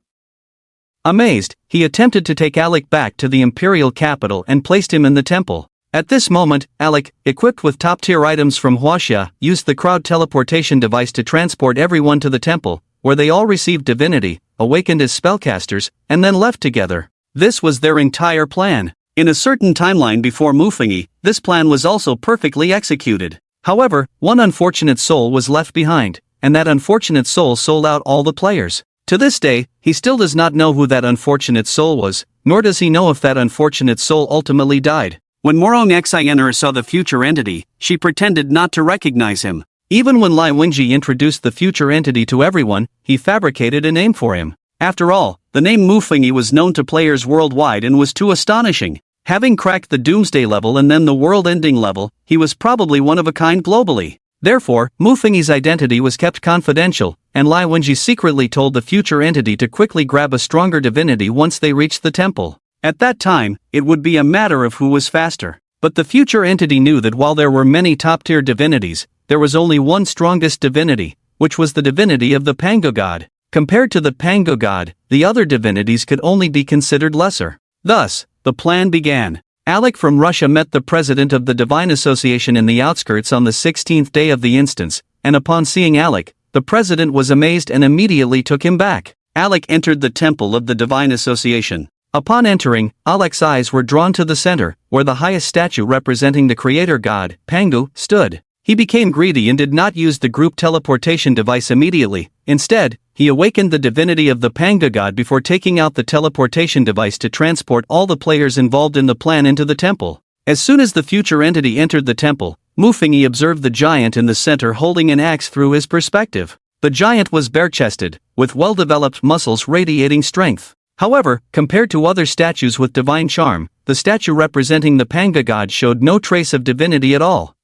Amazed, he attempted to take Alec back to the imperial capital and placed him in the temple. At this moment, Alec, equipped with top-tier items from Huaxia, used the crowd teleportation device to transport everyone to the temple, where they all received divinity, awakened as spellcasters, and then left together. This was their entire plan. In a certain timeline before Mufengi, this plan was also perfectly executed. However, one unfortunate soul was left behind, and that unfortunate soul sold out all the players. To this day, he still does not know who that unfortunate soul was, nor does he know if that unfortunate soul ultimately died. When Morong Xiner saw the future entity, she pretended not to recognize him. Even when Lai Wenji introduced the future entity to everyone, he fabricated a name for him. After all, the name Mufengi was known to players worldwide and was too astonishing. Having cracked the Doomsday level and then the world-ending level, he was probably one of a kind globally. Therefore, Mufengi's identity was kept confidential, and Lai Wenji secretly told the future entity to quickly grab a stronger divinity once they reached the temple. At that time, it would be a matter of who was faster. But the future entity knew that while there were many top-tier divinities, there was only one strongest divinity, which was the divinity of the Pango God. Compared to the Pango God, the other divinities could only be considered lesser. Thus, the plan began. Alec from Russia met the president of the Divine Association in the outskirts on the 16th day of the instance, and upon seeing Alec, The president was amazed and immediately took him back. Alec entered the Temple of the Divine Association. Upon entering, Alec's eyes were drawn to the center, where the highest statue representing the creator god, Pangu, stood. He became greedy and did not use the group teleportation device immediately. Instead, he awakened the divinity of the Pangu god before taking out the teleportation device to transport all the players involved in the plan into the temple. As soon as the future entity entered the temple, Mufengi observed the giant in the center holding an axe through his perspective. The giant was bare-chested, with well-developed muscles radiating strength. However, compared to other statues with divine charm, the statue representing the Pangu god showed no trace of divinity at all.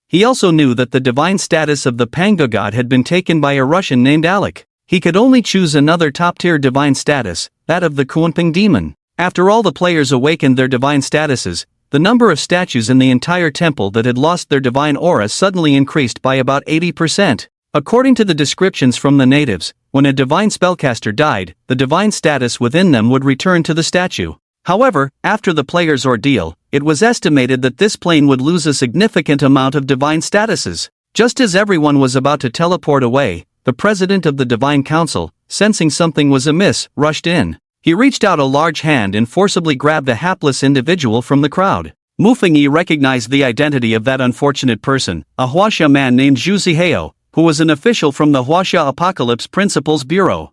He also knew that the divine status of the Pangu god had been taken by a Russian named Alec. He could only choose another top-tier divine status, that of the Kunping demon. After all the players awakened their divine statuses, the number of statues in the entire temple that had lost their divine aura suddenly increased by about 80%. According to the descriptions from the natives, when a divine spellcaster died, the divine status within them would return to the statue. However, after the player's ordeal, it was estimated that this plane would lose a significant amount of divine statuses. Just as everyone was about to teleport away, the president of the Divine Council, sensing something was amiss, rushed in. He reached out a large hand and forcibly grabbed a hapless individual from the crowd. Mufengi recognized the identity of that unfortunate person, a Huaxia man named Zhu Zihao, who was an official from the Huaxia Apocalypse Principles Bureau.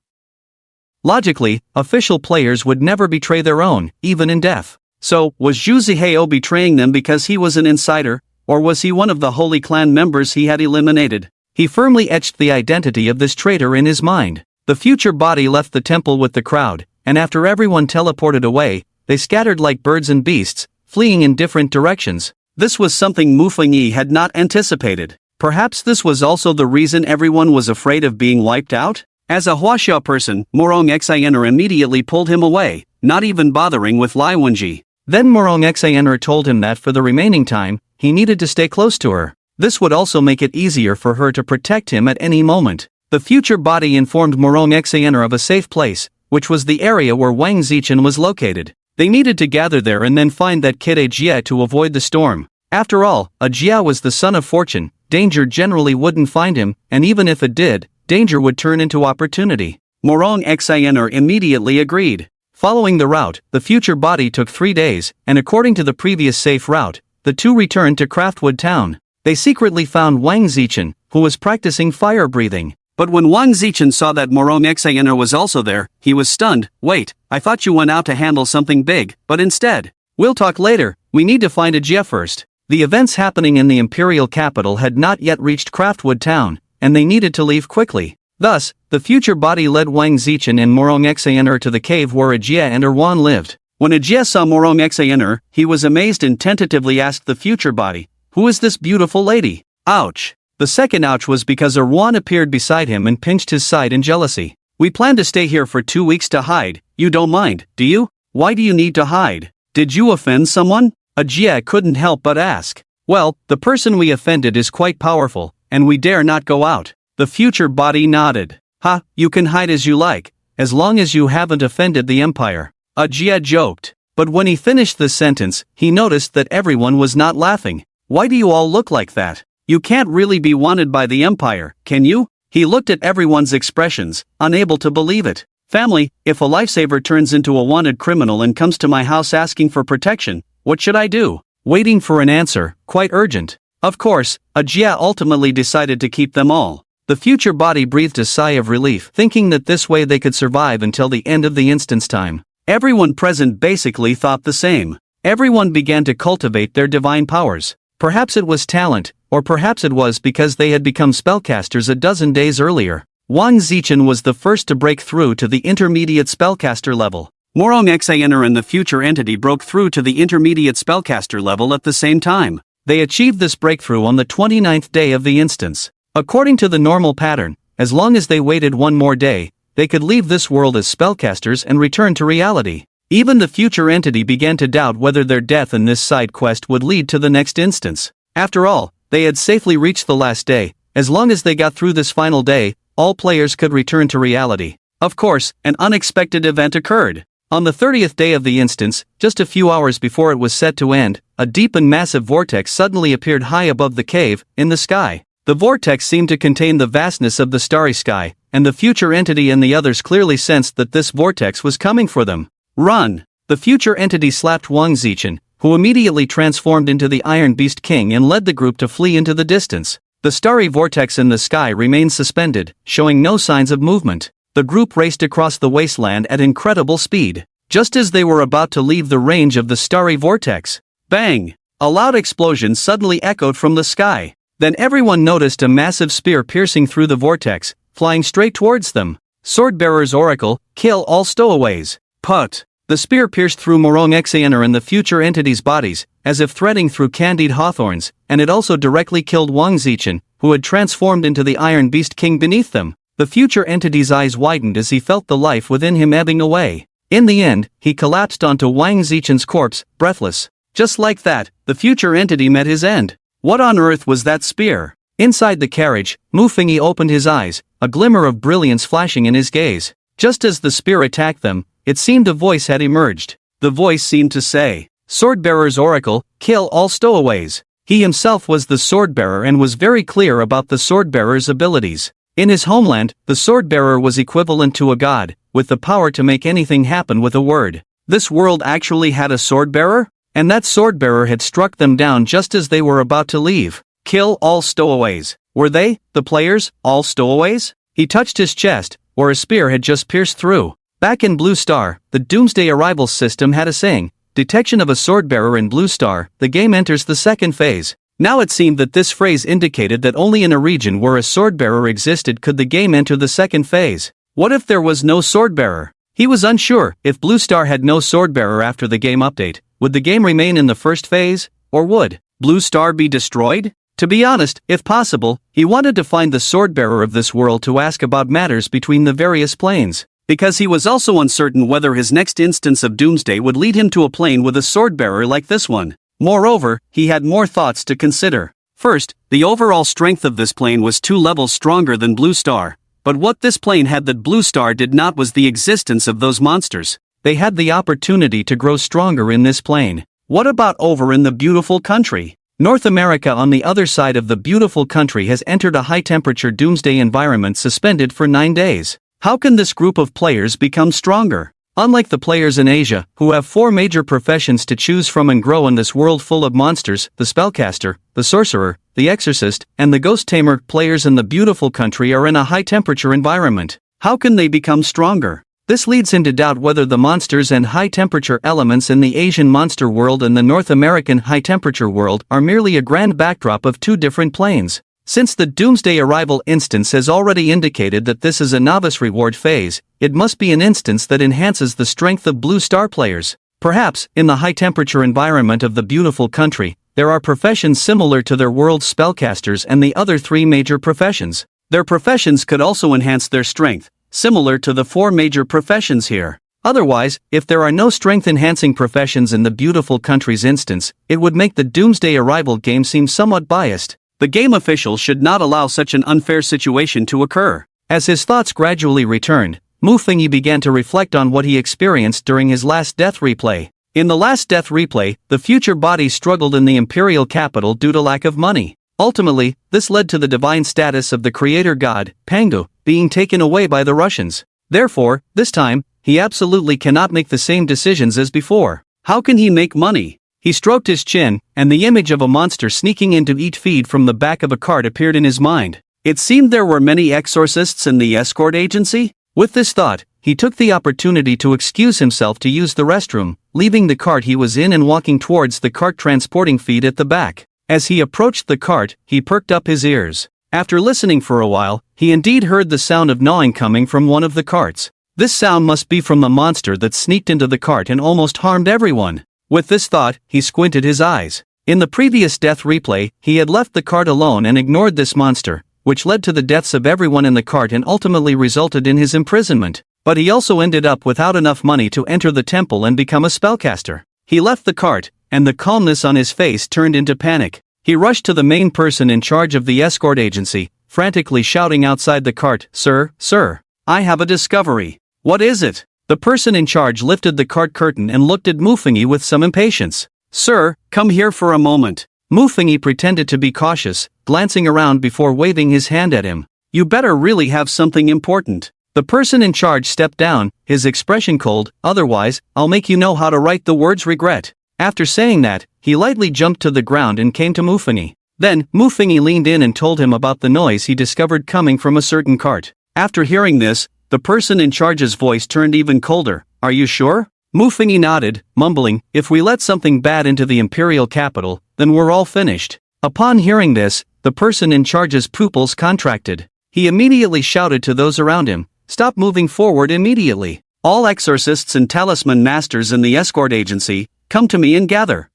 Logically, official players would never betray their own, even in death. So, was Zhu Zihao betraying them because he was an insider, or was he one of the Holy Clan members he had eliminated? He firmly etched the identity of this traitor in his mind. The future body left the temple with the crowd, and after everyone teleported away, they scattered like birds and beasts, fleeing in different directions. This was something Mufengi had not anticipated. Perhaps this was also the reason everyone was afraid of being wiped out? As a Huaxia person, Morong Xianer immediately pulled him away, not even bothering with Lai Wenji. Then Morong Xianer told him that for the remaining time, he needed to stay close to her. This would also make it easier for her to protect him at any moment. The future body informed Morong Xianer of a safe place, which was the area where Wang Zichen was located. They needed to gather there and then find that kid Jia to avoid the storm. After all, Jia was the son of fortune. Danger generally wouldn't find him, and even if it did, danger would turn into opportunity. Morong Xianer immediately agreed. Following the route, the future body took 3 days, and according to the previous safe route, the two returned to Craftwood Town. They secretly found Wang Zichen, who was practicing fire breathing. But when Wang Zichen saw that Morong Xianer was also there, he was stunned. "Wait, I thought you went out to handle something big, but instead, we'll talk later, we need to find Jia first." The events happening in the imperial capital had not yet reached Craftwood Town, and they needed to leave quickly. Thus, the future body led Wang Zichen and Morong Xianer to the cave where Jia and Erwan lived. When Jia saw Morong Xianer, he was amazed and tentatively asked the future body, "Who is this beautiful lady?" Ouch! The second ouch was because Erwan appeared beside him and pinched his side in jealousy. "We plan to stay here for 2 weeks to hide, you don't mind, do you? Why do you need to hide? Did you offend someone?" Jia couldn't help but ask. "Well, the person we offended is quite powerful, and we dare not go out." The future body nodded. "Ha, you can hide as you like, as long as you haven't offended the Empire." Jia joked. But when he finished the sentence, he noticed that everyone was not laughing. "Why do you all look like that? You can't really be wanted by the Empire, can you?" He looked at everyone's expressions, unable to believe it. "Family, if a lifesaver turns into a wanted criminal and comes to my house asking for protection, what should I do?" Waiting for an answer, quite urgent. Of course, Jia ultimately decided to keep them all. The future body breathed a sigh of relief, thinking that this way they could survive until the end of the instance time. Everyone present basically thought the same. Everyone began to cultivate their divine powers. Perhaps it was talent, or perhaps it was because they had become spellcasters a dozen days earlier. Wang Zichen was the first to break through to the intermediate spellcaster level. Morong Xianer and the future entity broke through to the intermediate spellcaster level at the same time. They achieved this breakthrough on the 29th day of the instance. According to the normal pattern, as long as they waited one more day, they could leave this world as spellcasters and return to reality. Even the future entity began to doubt whether their death in this side quest would lead to the next instance. After all, they had safely reached the last day. As long as they got through this final day, all players could return to reality. Of course, an unexpected event occurred. On the 30th day of the instance, just a few hours before it was set to end, a deep and massive vortex suddenly appeared high above the cave, in the sky. The vortex seemed to contain the vastness of the starry sky, and the future entity and the others clearly sensed that this vortex was coming for them. Run! The future entity slapped Wang Zichen, who immediately transformed into the Iron Beast King and led the group to flee into the distance. The starry vortex in the sky remained suspended, showing no signs of movement. The group raced across the wasteland at incredible speed. Just as they were about to leave the range of the starry vortex, bang! A loud explosion suddenly echoed from the sky. Then everyone noticed a massive spear piercing through the vortex, flying straight towards them. Swordbearer's Oracle, kill all stowaways. Put! The spear pierced through Morong Xaner and the future entity's bodies, as if threading through candied hawthorns, and it also directly killed Wang Zichen, who had transformed into the Iron Beast King beneath them. The future entity's eyes widened as he felt the life within him ebbing away. In the end, he collapsed onto Wang Zichen's corpse, breathless. Just like that, the future entity met his end. What on earth was that spear? Inside the carriage, Mu Fengyi opened his eyes, a glimmer of brilliance flashing in his gaze. Just as the spear attacked them, it seemed a voice had emerged. The voice seemed to say, Swordbearer's Oracle, kill all stowaways. He himself was the Swordbearer and was very clear about the Swordbearer's abilities. In his homeland, the Swordbearer was equivalent to a god, with the power to make anything happen with a word. This world actually had a Swordbearer? And that Swordbearer had struck them down just as they were about to leave. Kill all stowaways. Were they, the players, all stowaways? He touched his chest, where a spear had just pierced through. Back in Blue Star, the Doomsday arrival system had a saying, detection of a Swordbearer in Blue Star, the game enters the second phase. Now it seemed that this phrase indicated that only in a region where a Swordbearer existed could the game enter the second phase. What if there was no Swordbearer? He was unsure. If Blue Star had no Swordbearer after the game update, would the game remain in the first phase, or would Blue Star be destroyed? To be honest, if possible, he wanted to find the Swordbearer of this world to ask about matters between the various planes, because he was also uncertain whether his next instance of Doomsday would lead him to a plane with a Swordbearer like this one. Moreover, he had more thoughts to consider. First, the overall strength of this plane was 2 levels stronger than Blue Star, but what this plane had that Blue Star did not was the existence of those monsters. They had the opportunity to grow stronger in this plane. What about over in the beautiful country? North America on the other side of the beautiful country has entered a high-temperature Doomsday environment suspended for 9 days. How can this group of players become stronger? Unlike the players in Asia, who have 4 major professions to choose from and grow in this world full of monsters, the Spellcaster, the Sorcerer, the Exorcist, and the Ghost Tamer, players in the beautiful country are in a high-temperature environment. How can they become stronger? This leads him to doubt whether the monsters and high-temperature elements in the Asian monster world and the North American high-temperature world are merely a grand backdrop of 2 different planes. Since the Doomsday Arrival instance has already indicated that this is a novice reward phase, it must be an instance that enhances the strength of Blue Star players. Perhaps, in the high-temperature environment of the beautiful country, there are professions similar to their world's spellcasters and the other 3 major professions. Their professions could also enhance their strength, similar to the 4 major professions here. Otherwise, if there are no strength-enhancing professions in the beautiful country's instance, it would make the Doomsday Arrival game seem somewhat biased. The game officials should not allow such an unfair situation to occur. As his thoughts gradually returned, Mu Fengyi began to reflect on what he experienced during his last death replay. In the last death replay, the future body struggled in the imperial capital due to lack of money. Ultimately, this led to the divine status of the creator god, Pangu, being taken away by the Russians. Therefore, this time, he absolutely cannot make the same decisions as before. How can he make money? He stroked his chin, and the image of a monster sneaking in to eat feed from the back of a cart appeared in his mind. It seemed there were many exorcists in the escort agency. With this thought, he took the opportunity to excuse himself to use the restroom, leaving the cart he was in and walking towards the cart transporting feed at the back. As he approached the cart, he perked up his ears. After listening for a while, he indeed heard the sound of gnawing coming from one of the carts. This sound must be from the monster that sneaked into the cart and almost harmed everyone. With this thought, he squinted his eyes. In the previous death replay, he had left the cart alone and ignored this monster, which led to the deaths of everyone in the cart and ultimately resulted in his imprisonment. But he also ended up without enough money to enter the temple and become a spellcaster. He left the cart, and the calmness on his face turned into panic. He rushed to the main person in charge of the escort agency, frantically shouting outside the cart, "Sir, sir, I have a discovery." "What is it?" The person in charge lifted the cart curtain and looked at Mu Fengyi with some impatience. "Sir, come here for a moment." Mufengi pretended to be cautious, glancing around before waving his hand at him. You better really have something important. The person in charge stepped down, his expression cold, otherwise, I'll make you know how to write the words regret. After saying that, he lightly jumped to the ground and came to Mufengi. Then, Mufengi leaned in and told him about the noise he discovered coming from a certain cart. After hearing this, the person in charge's voice turned even colder. Are you sure? Mufengi nodded, mumbling, if we let something bad into the imperial capital, then we're all finished. Upon hearing this, the person in charge's pupils contracted. He immediately shouted to those around him, stop moving forward immediately. All exorcists and talisman masters in the escort agency, come to me and gather.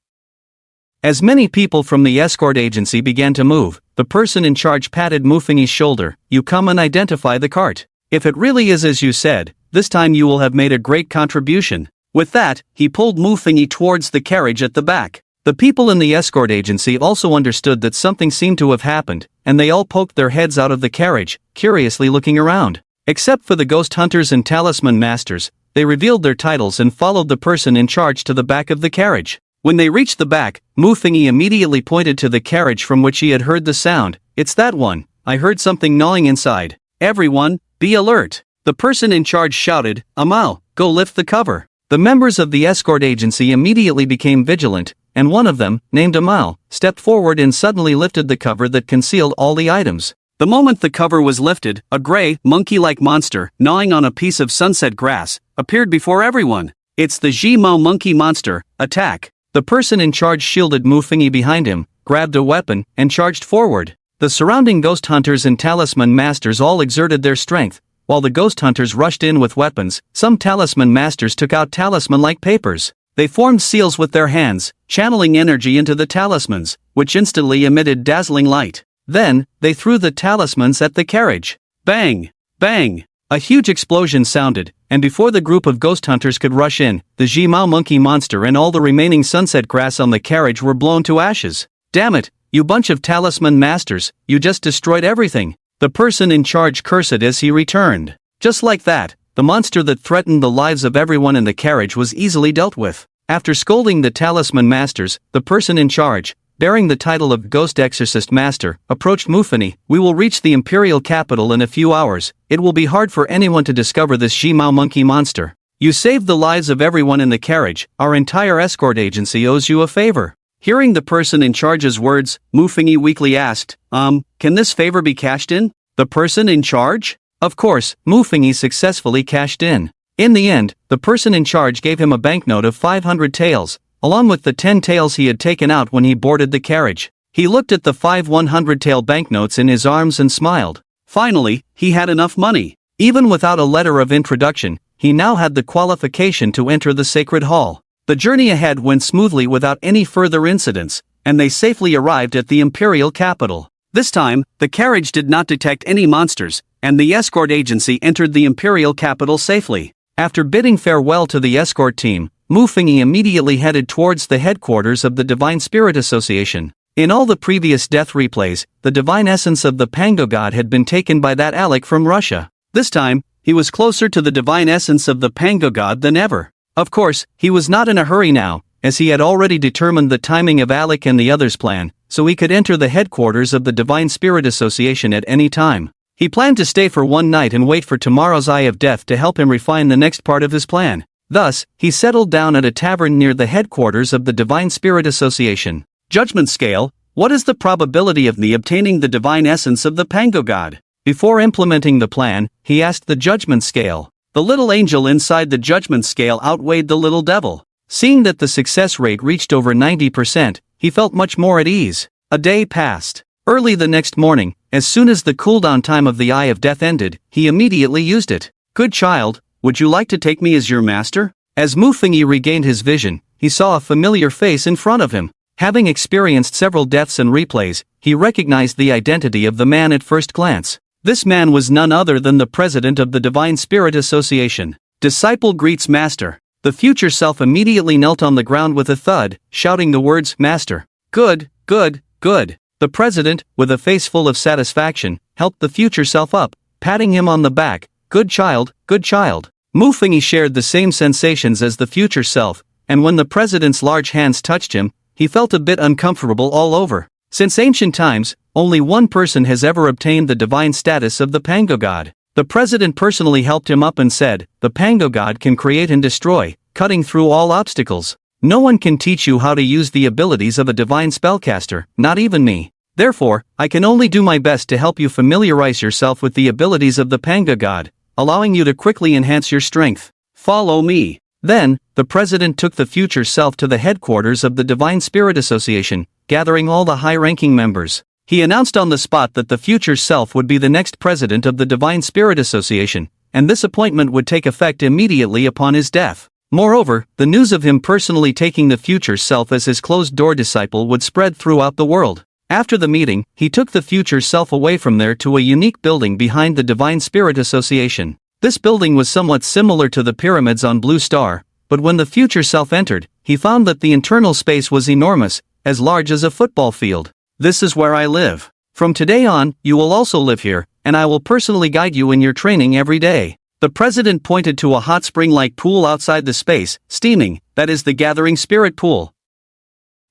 As many people from the escort agency began to move, the person in charge patted Mufengi's shoulder. You come and identify the cart. If it really is as you said, this time you will have made a great contribution. With that, he pulled Mufengi towards the carriage at the back. The people in the escort agency also understood that something seemed to have happened, and they all poked their heads out of the carriage, curiously looking around. Except for the ghost hunters and talisman masters, they revealed their titles and followed the person in charge to the back of the carriage. When they reached the back, Mufengi immediately pointed to the carriage from which he had heard the sound. It's that one. I heard something gnawing inside. Everyone, be alert. The person in charge shouted, Amal, go lift the cover. The members of the escort agency immediately became vigilant, and one of them, named Amal, stepped forward and suddenly lifted the cover that concealed all the items. The moment the cover was lifted, a gray, monkey-like monster, gnawing on a piece of sunset grass, appeared before everyone. It's the Jimao monkey monster. Attack. The person in charge shielded Mufengi behind him, grabbed a weapon, and charged forward. The surrounding ghost hunters and talisman masters all exerted their strength. While the ghost hunters rushed in with weapons, some talisman masters took out talisman-like papers. They formed seals with their hands, channeling energy into the talismans, which instantly emitted dazzling light. Then, they threw the talismans at the carriage. Bang! Bang! A huge explosion sounded, and before the group of ghost hunters could rush in, the Jimao monkey monster and all the remaining sunset grass on the carriage were blown to ashes. Damn it, you bunch of talisman masters, you just destroyed everything. The person in charge cursed as he returned. Just like that, the monster that threatened the lives of everyone in the carriage was easily dealt with. After scolding the talisman masters, the person in charge, bearing the title of Ghost Exorcist Master, approached Mufengi. We will reach the imperial capital in a few hours. It will be hard for anyone to discover this Jimao monkey monster. You saved the lives of everyone in the carriage. Our entire escort agency owes you a favor. Hearing the person in charge's words, Mufengi weakly asked, can this favor be cashed in? The person in charge? Of course, Mufengi successfully cashed in. In the end, the person in charge gave him a banknote of 500 taels, along with the 10 taels he had taken out when he boarded the carriage. He looked at the 5 100-tael banknotes in his arms and smiled. Finally, he had enough money. Even without a letter of introduction, he now had the qualification to enter the sacred hall. The journey ahead went smoothly without any further incidents, and they safely arrived at the imperial capital. This time, the carriage did not detect any monsters, and the escort agency entered the imperial capital safely. After bidding farewell to the escort team, Mufengi immediately headed towards the headquarters of the Divine Spirit Association. In all the previous death replays, the divine essence of the Pango god had been taken by that Alec from Russia. This time, he was closer to the divine essence of the Pango god than ever. Of course, he was not in a hurry now, as he had already determined the timing of Alec and the others' plan, so he could enter the headquarters of the Divine Spirit Association at any time. He planned to stay for one night and wait for tomorrow's Eye of Death to help him refine the next part of his plan. Thus, he settled down at a tavern near the headquarters of the Divine Spirit Association. Judgment Scale. What is the probability of me obtaining the divine essence of the Pango god? Before implementing the plan, he asked the Judgment Scale. The little angel inside the Judgment Scale outweighed the little devil. Seeing that the success rate reached over 90%, he felt much more at ease. A day passed. Early the next morning, as soon as the cooldown time of the Eye of Death ended, he immediately used it. Good child, would you like to take me as your master? As Mufengi regained his vision, he saw a familiar face in front of him. Having experienced several deaths and replays, he recognized the identity of the man at first glance. This man was none other than the president of the Divine Spirit Association. Disciple greets master. The future self immediately knelt on the ground with a thud, shouting the words, Master. Good, good, good. The president, with a face full of satisfaction, helped the future self up, patting him on the back. Good child, good child. Mufengi shared the same sensations as the future self, and when the president's large hands touched him, he felt a bit uncomfortable all over. Since ancient times, only one person has ever obtained the divine status of the Pango God. The president personally helped him up and said, "The Pango God can create and destroy, cutting through all obstacles. No one can teach you how to use the abilities of a divine spellcaster, not even me. Therefore, I can only do my best to help you familiarize yourself with the abilities of the Pango God, allowing you to quickly enhance your strength. Follow me." Then, the president took the future self to the headquarters of the Divine Spirit Association, gathering all the high-ranking members. He announced on the spot that the future self would be the next president of the Divine Spirit Association, and this appointment would take effect immediately upon his death. Moreover, the news of him personally taking the future self as his closed-door disciple would spread throughout the world. After the meeting, he took the future self away from there to a unique building behind the Divine Spirit Association. This building was somewhat similar to the pyramids on Blue Star, but when the future self entered, he found that the internal space was enormous, as large as a football field. "This is where I live. From today on, you will also live here, and I will personally guide you in your training every day." The president pointed to a hot spring-like pool outside the space, steaming, that is the Gathering Spirit Pool.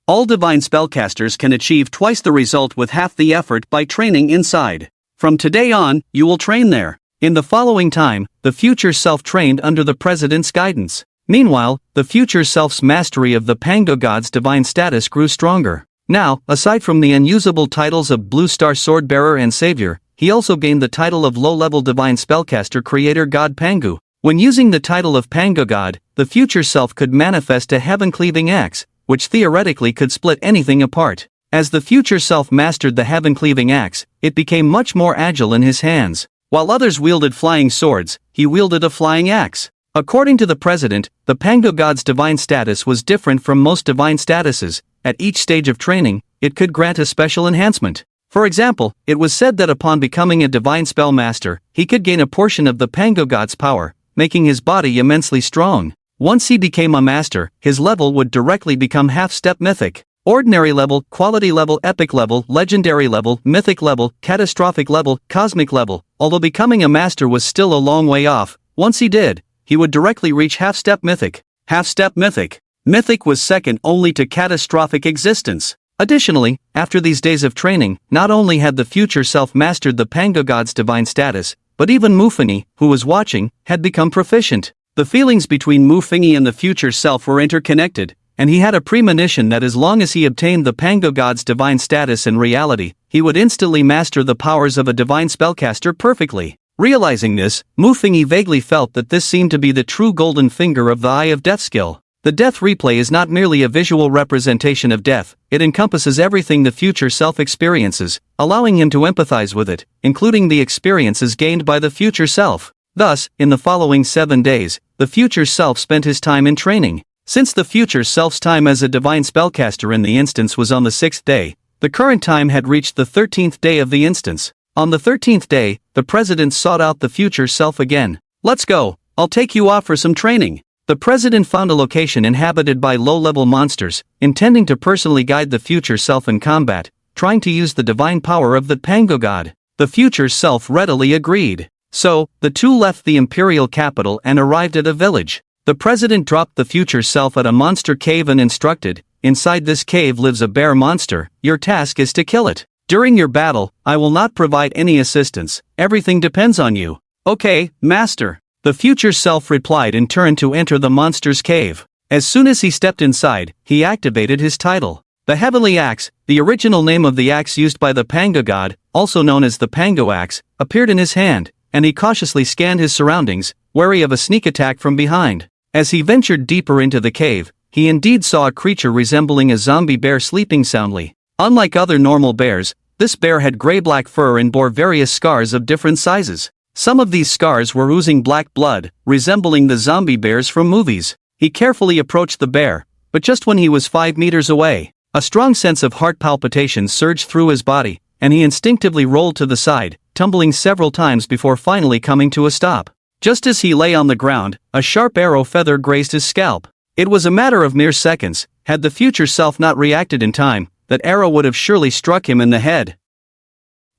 All divine spellcasters can achieve twice the result with half the effort by training inside. From today on, you will train there. In the following time, the future self trained under the president's guidance. Meanwhile, the future self's mastery of the Pango God's divine status grew stronger. Now, aside from the unusable titles of Blue Star Swordbearer and Savior, he also gained the title of low-level divine spellcaster creator God Pangu. When using the title of Pango God, the future self could manifest a heaven-cleaving axe, which theoretically could split anything apart. As the future self mastered the heaven-cleaving axe, it became much more agile in his hands. While others wielded flying swords, he wielded a flying axe. According to the president, the Pango God's divine status was different from most divine statuses. At each stage of training, it could grant a special enhancement. For example, it was said that upon becoming a divine spell master, he could gain a portion of the Pango God's power, making his body immensely strong. Once he became a master, his level would directly become half-step mythic. Ordinary level, quality level, epic level, legendary level, mythic level, catastrophic level, cosmic level. Although becoming a master was still a long way off, once he did, he would directly reach half-step mythic. Half-step mythic. Mythic was second only to catastrophic existence. Additionally, after these days of training, not only had the future self mastered the Pango God's divine status, but even Mufini, who was watching, had become proficient. The feelings between Mufini and the future self were interconnected, and he had a premonition that as long as he obtained the Pango God's divine status in reality, he would instantly master the powers of a divine spellcaster perfectly. Realizing this, Mufini vaguely felt that this seemed to be the true golden finger of the Eye of Death skill. The death replay is not merely a visual representation of death, it encompasses everything the future self experiences, allowing him to empathize with it, including the experiences gained by the future self. Thus, in the following 7 days, the future self spent his time in training. Since the future self's time as a divine spellcaster in the instance was on the 6th day, the current time had reached the 13th day of the instance. On the 13th day, the president sought out the future self again. "Let's go, I'll take you off for some training." The president found a location inhabited by low-level monsters, intending to personally guide the future self in combat, trying to use the divine power of the Pango God. The future self readily agreed. So, the two left the imperial capital and arrived at a village. The president dropped the future self at a monster cave and instructed, "Inside this cave lives a bear monster, your task is to kill it. During your battle, I will not provide any assistance, everything depends on you." "Okay, master." The future self replied and turned to enter the monster's cave. As soon as he stepped inside, he activated his title. The Heavenly Axe, the original name of the axe used by the Pango God, also known as the Pango Axe, appeared in his hand, and he cautiously scanned his surroundings, wary of a sneak attack from behind. As he ventured deeper into the cave, he indeed saw a creature resembling a zombie bear sleeping soundly. Unlike other normal bears, this bear had gray-black fur and bore various scars of different sizes. Some of these scars were oozing black blood, resembling the zombie bears from movies. He carefully approached the bear, but just when he was 5 meters away, a strong sense of heart palpitations surged through his body, and he instinctively rolled to the side, tumbling several times before finally coming to a stop. Just as he lay on the ground, a sharp arrow feather grazed his scalp. It was a matter of mere seconds. Had the future self not reacted in time, that arrow would have surely struck him in the head.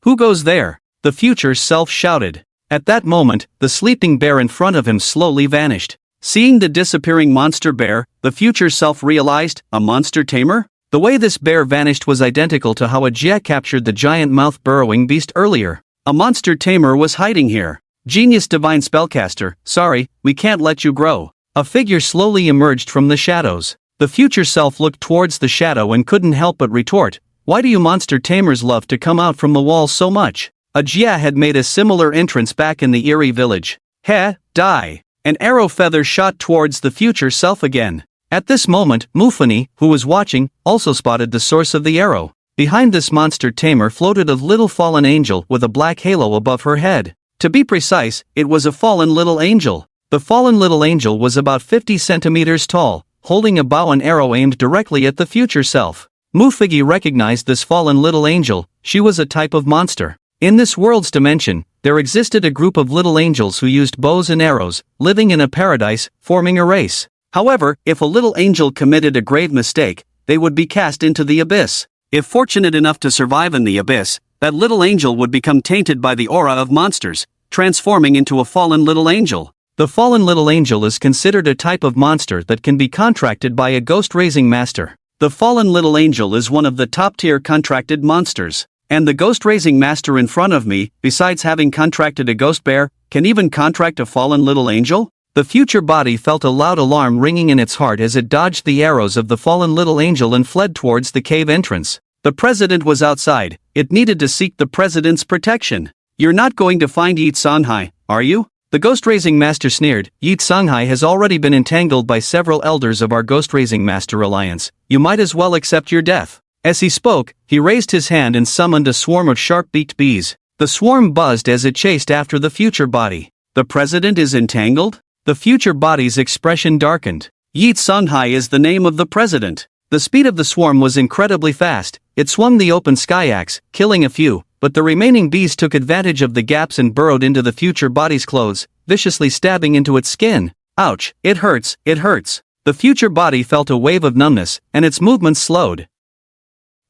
"Who goes there?" the future self shouted. At that moment, the sleeping bear in front of him slowly vanished. Seeing the disappearing monster bear, the future self realized, a monster tamer? The way this bear vanished was identical to how a Jia captured the giant mouth-burrowing beast earlier. A monster tamer was hiding here. Genius divine spellcaster, sorry, we can't let you grow. A figure slowly emerged from the shadows. The future self looked towards the shadow and couldn't help but retort, why do you monster tamers love to come out from the walls so much? A Jia had made a similar entrance back in the eerie village. Heh, die. An arrow feather shot towards the future self again. At this moment, Mufani, who was watching, also spotted the source of the arrow. Behind this monster tamer floated a little fallen angel with a black halo above her head. To be precise, it was a fallen little angel. The fallen little angel was about 50 centimeters tall, holding a bow and arrow aimed directly at the future self. Mufigi recognized this fallen little angel. She was a type of monster. In this world's dimension, there existed a group of little angels who used bows and arrows, living in a paradise, forming a race. However, if a little angel committed a grave mistake, they would be cast into the abyss. If fortunate enough to survive in the abyss, that little angel would become tainted by the aura of monsters, transforming into a fallen little angel. The fallen little angel is considered a type of monster that can be contracted by a ghost-raising master. The fallen little angel is one of the top-tier contracted monsters. And the ghost-raising master in front of me, besides having contracted a ghost bear, can even contract a fallen little angel? The future body felt a loud alarm ringing in its heart as it dodged the arrows of the fallen little angel and fled towards the cave entrance. The president was outside. It needed to seek the president's protection. You're not going to find Yi Songhai, are you? The ghost-raising master sneered. Yi Songhai has already been entangled by several elders of our ghost-raising master alliance. You might as well accept your death. As he spoke, he raised his hand and summoned a swarm of sharp-beaked bees. The swarm buzzed as it chased after the future body. The president is entangled? The future body's expression darkened. Yi Songhai is the name of the president. The speed of the swarm was incredibly fast. It swung the open sky axe, killing a few, but the remaining bees took advantage of the gaps and burrowed into the future body's clothes, viciously stabbing into its skin. Ouch, it hurts, it hurts. The future body felt a wave of numbness, and its movements slowed.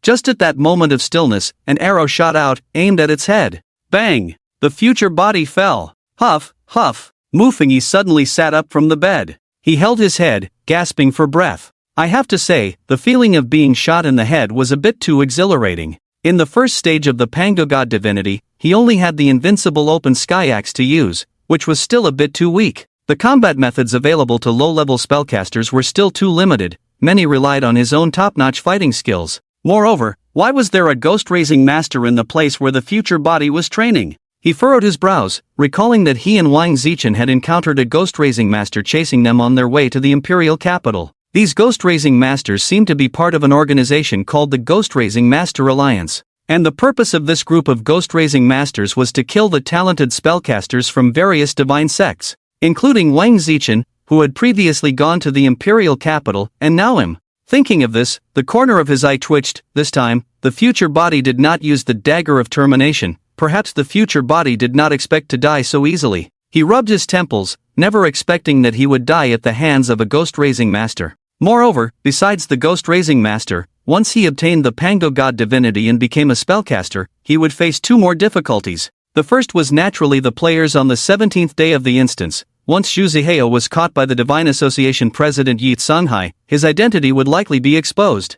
Just at that moment of stillness, an arrow shot out, aimed at its head. Bang! The future body fell. Huff, huff. Mufengi suddenly sat up from the bed. He held his head, gasping for breath. I have to say, the feeling of being shot in the head was a bit too exhilarating. In the first stage of the Pango God divinity, he only had the invincible open sky axe to use, which was still a bit too weak. The combat methods available to low-level spellcasters were still too limited. Many relied on his own top-notch fighting skills. Moreover, why was there a ghost-raising master in the place where the future body was training? He furrowed his brows, recalling that he and Wang Zichen had encountered a ghost-raising master chasing them on their way to the imperial capital. These ghost-raising masters seemed to be part of an organization called the Ghost-Raising Master Alliance. And the purpose of this group of ghost-raising masters was to kill the talented spellcasters from various divine sects, including Wang Zichen, who had previously gone to the imperial capital, and now him. Thinking of this, the corner of his eye twitched. This time, the future body did not use the dagger of termination. Perhaps the future body did not expect to die so easily. He rubbed his temples, never expecting that he would die at the hands of a ghost-raising master. Moreover, besides the ghost-raising master, once he obtained the Pango God divinity and became a spellcaster, he would face two more difficulties. The first was naturally the players on the 17th day of the instance. Once Zhu Zihao was caught by the Divine Association president Yi Songhai, his identity would likely be exposed.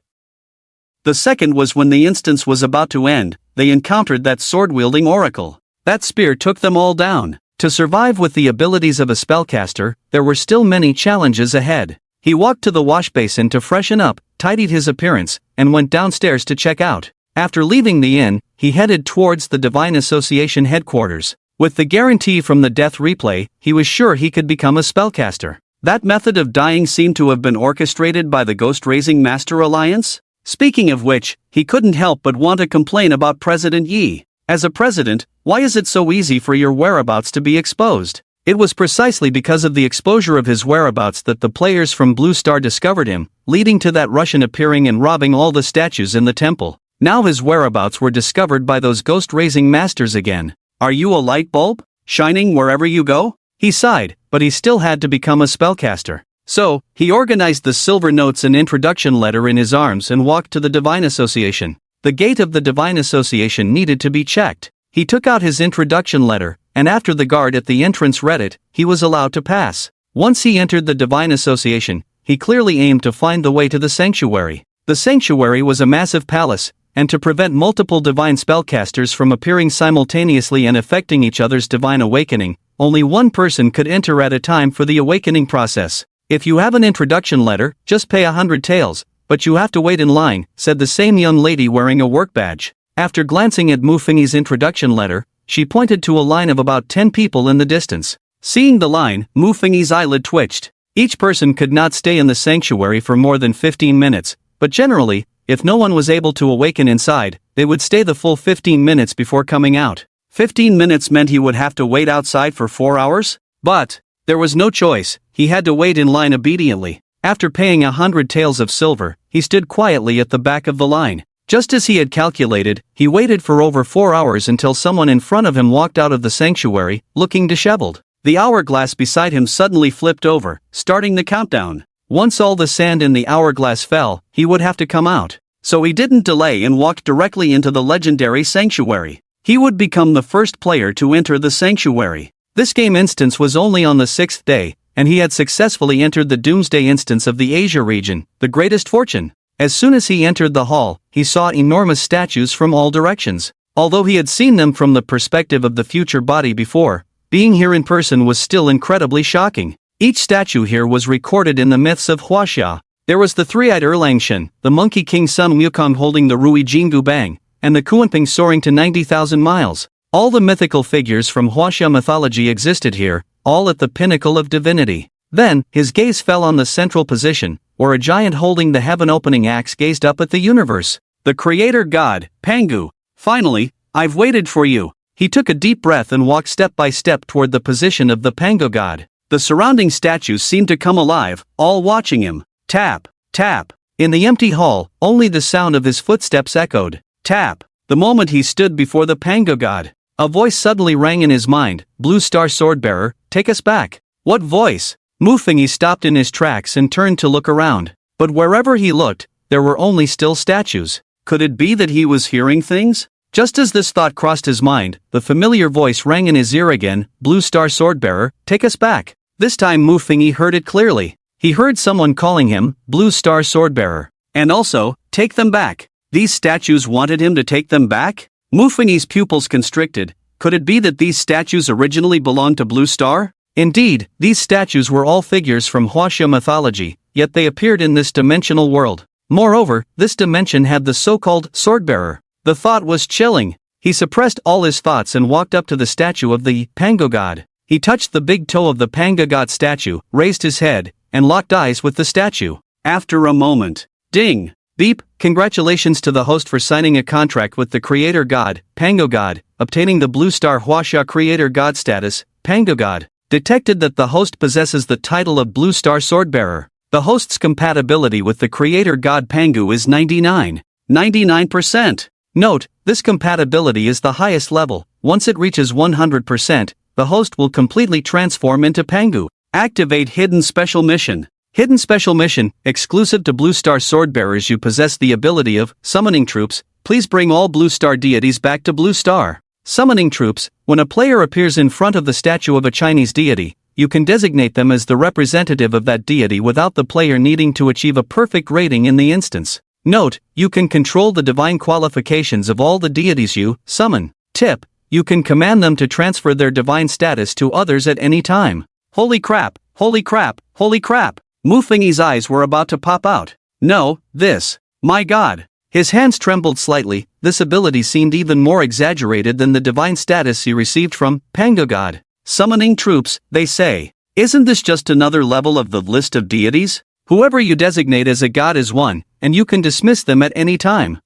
The second was when the instance was about to end, they encountered that sword-wielding oracle. That spear took them all down. To survive with the abilities of a spellcaster, there were still many challenges ahead. He walked to the wash basin to freshen up, tidied his appearance, and went downstairs to check out. After leaving the inn, he headed towards the Divine Association headquarters. With the guarantee from the death replay, he was sure he could become a spellcaster. That method of dying seemed to have been orchestrated by the Ghost-Raising Master Alliance? Speaking of which, he couldn't help but want to complain about President Yi. As a president, why is it so easy for your whereabouts to be exposed? It was precisely because of the exposure of his whereabouts that the players from Blue Star discovered him, leading to that Russian appearing and robbing all the statues in the temple. Now his whereabouts were discovered by those ghost-raising masters again. Are you a light bulb, shining wherever you go? He sighed, but he still had to become a spellcaster. So, he organized the silver notes and introduction letter in his arms and walked to the Divine Association. The gate of the Divine Association needed to be checked. He took out his introduction letter, and after the guard at the entrance read it, he was allowed to pass. Once he entered the Divine Association, he clearly aimed to find the way to the sanctuary. The sanctuary was a massive palace, and to prevent multiple divine spellcasters from appearing simultaneously and affecting each other's divine awakening, only one person could enter at a time for the awakening process. If you have an introduction letter, just pay 100 taels, but you have to wait in line, said the same young lady wearing a work badge. After glancing at Mu Fengyi's introduction letter, she pointed to a line of about 10 people in the distance. Seeing the line, Mu Fengyi's eyelid twitched. Each person could not stay in the sanctuary for more than 15 minutes, but generally, if no one was able to awaken inside, they would stay the full 15 minutes before coming out. 15 minutes meant he would have to wait outside for 4 hours? But there was no choice, he had to wait in line obediently. After paying 100 taels of silver, he stood quietly at the back of the line. Just as he had calculated, he waited for over 4 hours until someone in front of him walked out of the sanctuary, looking disheveled. The hourglass beside him suddenly flipped over, starting the countdown. Once all the sand in the hourglass fell, he would have to come out. So he didn't delay and walked directly into the legendary sanctuary. He would become the first player to enter the sanctuary. This game instance was only on the 6th day, and he had successfully entered the Doomsday instance of the Asia region, the greatest fortune. As soon as he entered the hall, he saw enormous statues from all directions. Although he had seen them from the perspective of the future body before, being here in person was still incredibly shocking. Each statue here was recorded in the myths of Huaxia. There was the three-eyed Erlangshan, the Monkey King Sun Wukong holding the Rui Jingu Bang, and the Kuanping soaring to 90,000 miles. All the mythical figures from Huaxia mythology existed here, all at the pinnacle of divinity. Then, his gaze fell on the central position, where a giant holding the heaven-opening axe gazed up at the universe. The creator god, Pangu. Finally, I've waited for you. He took a deep breath and walked step by step toward the position of the Pangu god. The surrounding statues seemed to come alive, all watching him. Tap, tap. In the empty hall, only the sound of his footsteps echoed. Tap. The moment he stood before the Pangu god, a voice suddenly rang in his mind. Blue Star Swordbearer, take us back. What voice? Mu Fengyi stopped in his tracks and turned to look around. But wherever he looked, there were only still statues. Could it be that he was hearing things? Just as this thought crossed his mind, the familiar voice rang in his ear again. Blue Star Swordbearer, take us back. This time Mu Fengyi heard it clearly. He heard someone calling him, Blue Star Swordbearer. And also, take them back. These statues wanted him to take them back? Mu Fengyi's pupils constricted. Could it be that these statues originally belonged to Blue Star? Indeed, these statues were all figures from Huaxia mythology, yet they appeared in this dimensional world. Moreover, this dimension had the so-called Swordbearer. The thought was chilling. He suppressed all his thoughts and walked up to the statue of the Pangu god. He touched the big toe of the Pangu god statue, raised his head, and locked eyes with the statue. After a moment, ding, beep, congratulations to the host for signing a contract with the creator god, Pangu god, obtaining the Blue Star Huaxia creator god status, Pangu god. Detected that the host possesses the title of Blue Star Swordbearer. The host's compatibility with the creator god Pangu is 99%. Note, this compatibility is the highest level. Once it reaches 100%, the host will completely transform into Pangu. Activate Hidden Special Mission. Hidden Special Mission, exclusive to Blue Star Swordbearers. You possess the ability of summoning troops. Please bring all Blue Star deities back to Blue Star. Summoning troops. When a player appears in front of the statue of a Chinese deity, you can designate them as the representative of that deity without the player needing to achieve a perfect rating in the instance. Note, you can control the divine qualifications of all the deities you summon. Tip, you can command them to transfer their divine status to others at any time. Holy crap, holy crap, holy crap. Mu Fengyi's eyes were about to pop out. No, this. My god. His hands trembled slightly. This ability seemed even more exaggerated than the divine status he received from Pangu god. Summoning troops, they say. Isn't this just another level of the list of deities? Whoever you designate as a god is one, and you can dismiss them at any time.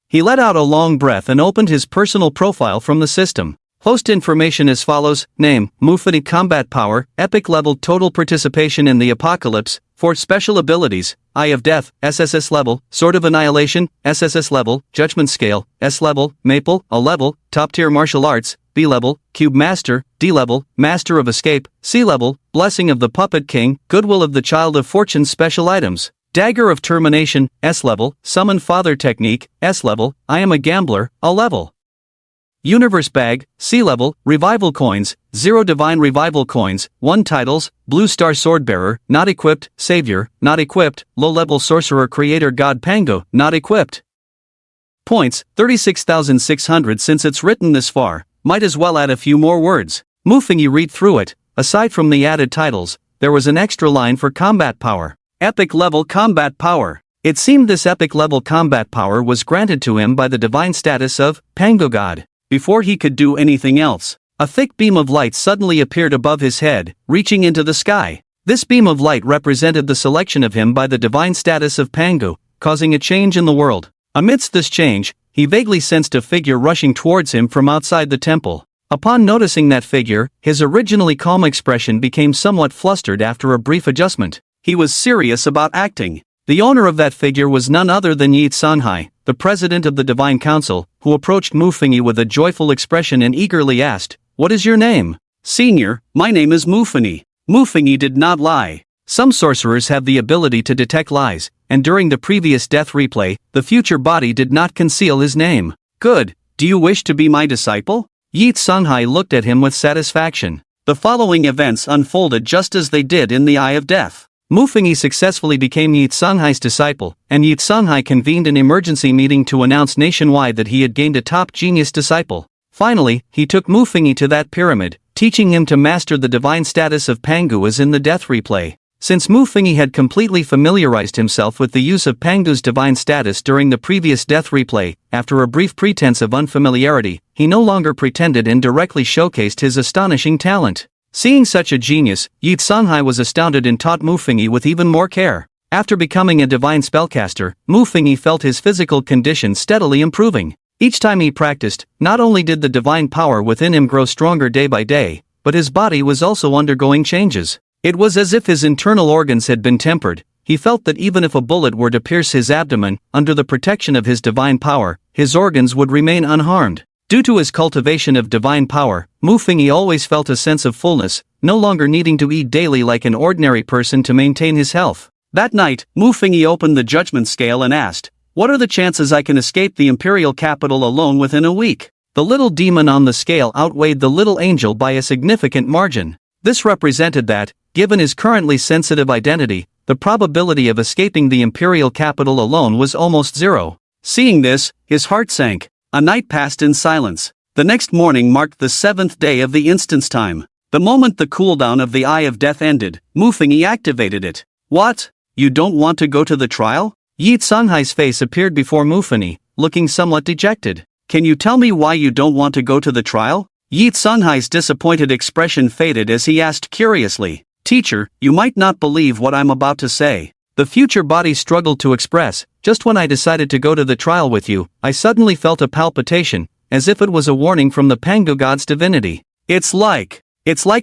He let out a long breath and opened his personal profile from the system. Host information as follows: name, Mu Fengyi. Combat power, epic level. Total participation in the apocalypse. For special abilities, Eye of Death, Sss-Level, Sword of Annihilation, Sss-Level, Judgment Scale, S-Level, Maple, A level, Top Tier Martial Arts, B-Level, Cube Master, D-Level, Master of Escape, C-Level, Blessing of the Puppet King, Goodwill of the Child of Fortune. Special items, Dagger of Termination, S-Level, Summon Father Technique, S-Level, I Am a Gambler, A level. Universe Bag, Sss-Level, Revival Coins, 0 Divine Revival Coins, 1 Titles, Blue Star Swordbearer, not equipped, Savior, not equipped, Low-Level Sorcerer Creator God Pango, not equipped. Points, 36,600. Since it's written this far, might as well add a few more words. Muffingy read through it. Aside from the added titles, there was an extra line for combat power. Epic level combat power. It seemed this epic level combat power was granted to him by the divine status of Pango God. Before he could do anything else, a thick beam of light suddenly appeared above his head, reaching into the sky. This beam of light represented the selection of him by the divine status of Pango, causing a change in the world. Amidst this change, he vaguely sensed a figure rushing towards him from outside the temple. Upon noticing that figure, his originally calm expression became somewhat flustered after a brief adjustment. He was serious about acting. The owner of that figure was none other than Sss-Level, the president of the Divine Council, who approached Muffingy with a joyful expression and eagerly asked, "What is your name?" "Senior, my name is Muffingy." Muffingy did not lie. Some sorcerers have the ability to detect lies, and during the previous death replay, the future body did not conceal his name. "Good, do you wish to be my disciple?" Sss-Level looked at him with satisfaction. The following events unfolded just as they did in the Eye of Death. Muffingy successfully became Sss-Level's disciple, and Sss-Level convened an emergency meeting to announce nationwide that he had gained a top genius disciple. Finally, he took Muffingy to that pyramid, teaching him to master the divine status of Pangu as in the death replay. Since Muffingy had completely familiarized himself with the use of Pangu's divine status during the previous death replay, after a brief pretense of unfamiliarity, he no longer pretended and directly showcased his astonishing talent. Seeing such a genius, Sss-Level was astounded and taught Muffingy with even more care. After becoming a divine spellcaster, Muffingy felt his physical condition steadily improving. Each time he practiced, not only did the divine power within him grow stronger day by day, but his body was also undergoing changes. It was as if his internal organs had been tempered. He felt that even if a bullet were to pierce his abdomen, under the protection of his divine power, his organs would remain unharmed. Due to his cultivation of divine power, Muffingy always felt a sense of fullness, no longer needing to eat daily like an ordinary person to maintain his health. That night, Muffingy opened the judgment scale and asked, "What are the chances I can escape the imperial capital alone within a week?" The little demon on the scale outweighed the little angel by a significant margin. This represented that, given his currently sensitive identity, the probability of escaping the imperial capital alone was almost zero. Seeing this, his heart sank. A night passed in silence. The next morning marked the 7th day of the instance time. The moment the cooldown of the Eye of Death ended, Muffingy activated it. "What? You don't want to go to the trial?" Sss-Level's face appeared before Muffingy, looking somewhat dejected. "Can you tell me why you don't want to go to the trial?" Sss-Level's disappointed expression faded as he asked curiously, "Teacher, you might not believe what I'm about to say." The future body struggled to express, "Just when I decided to go to the trial with you, I suddenly felt a palpitation, as if it was a warning from the Pango God's divinity. It's like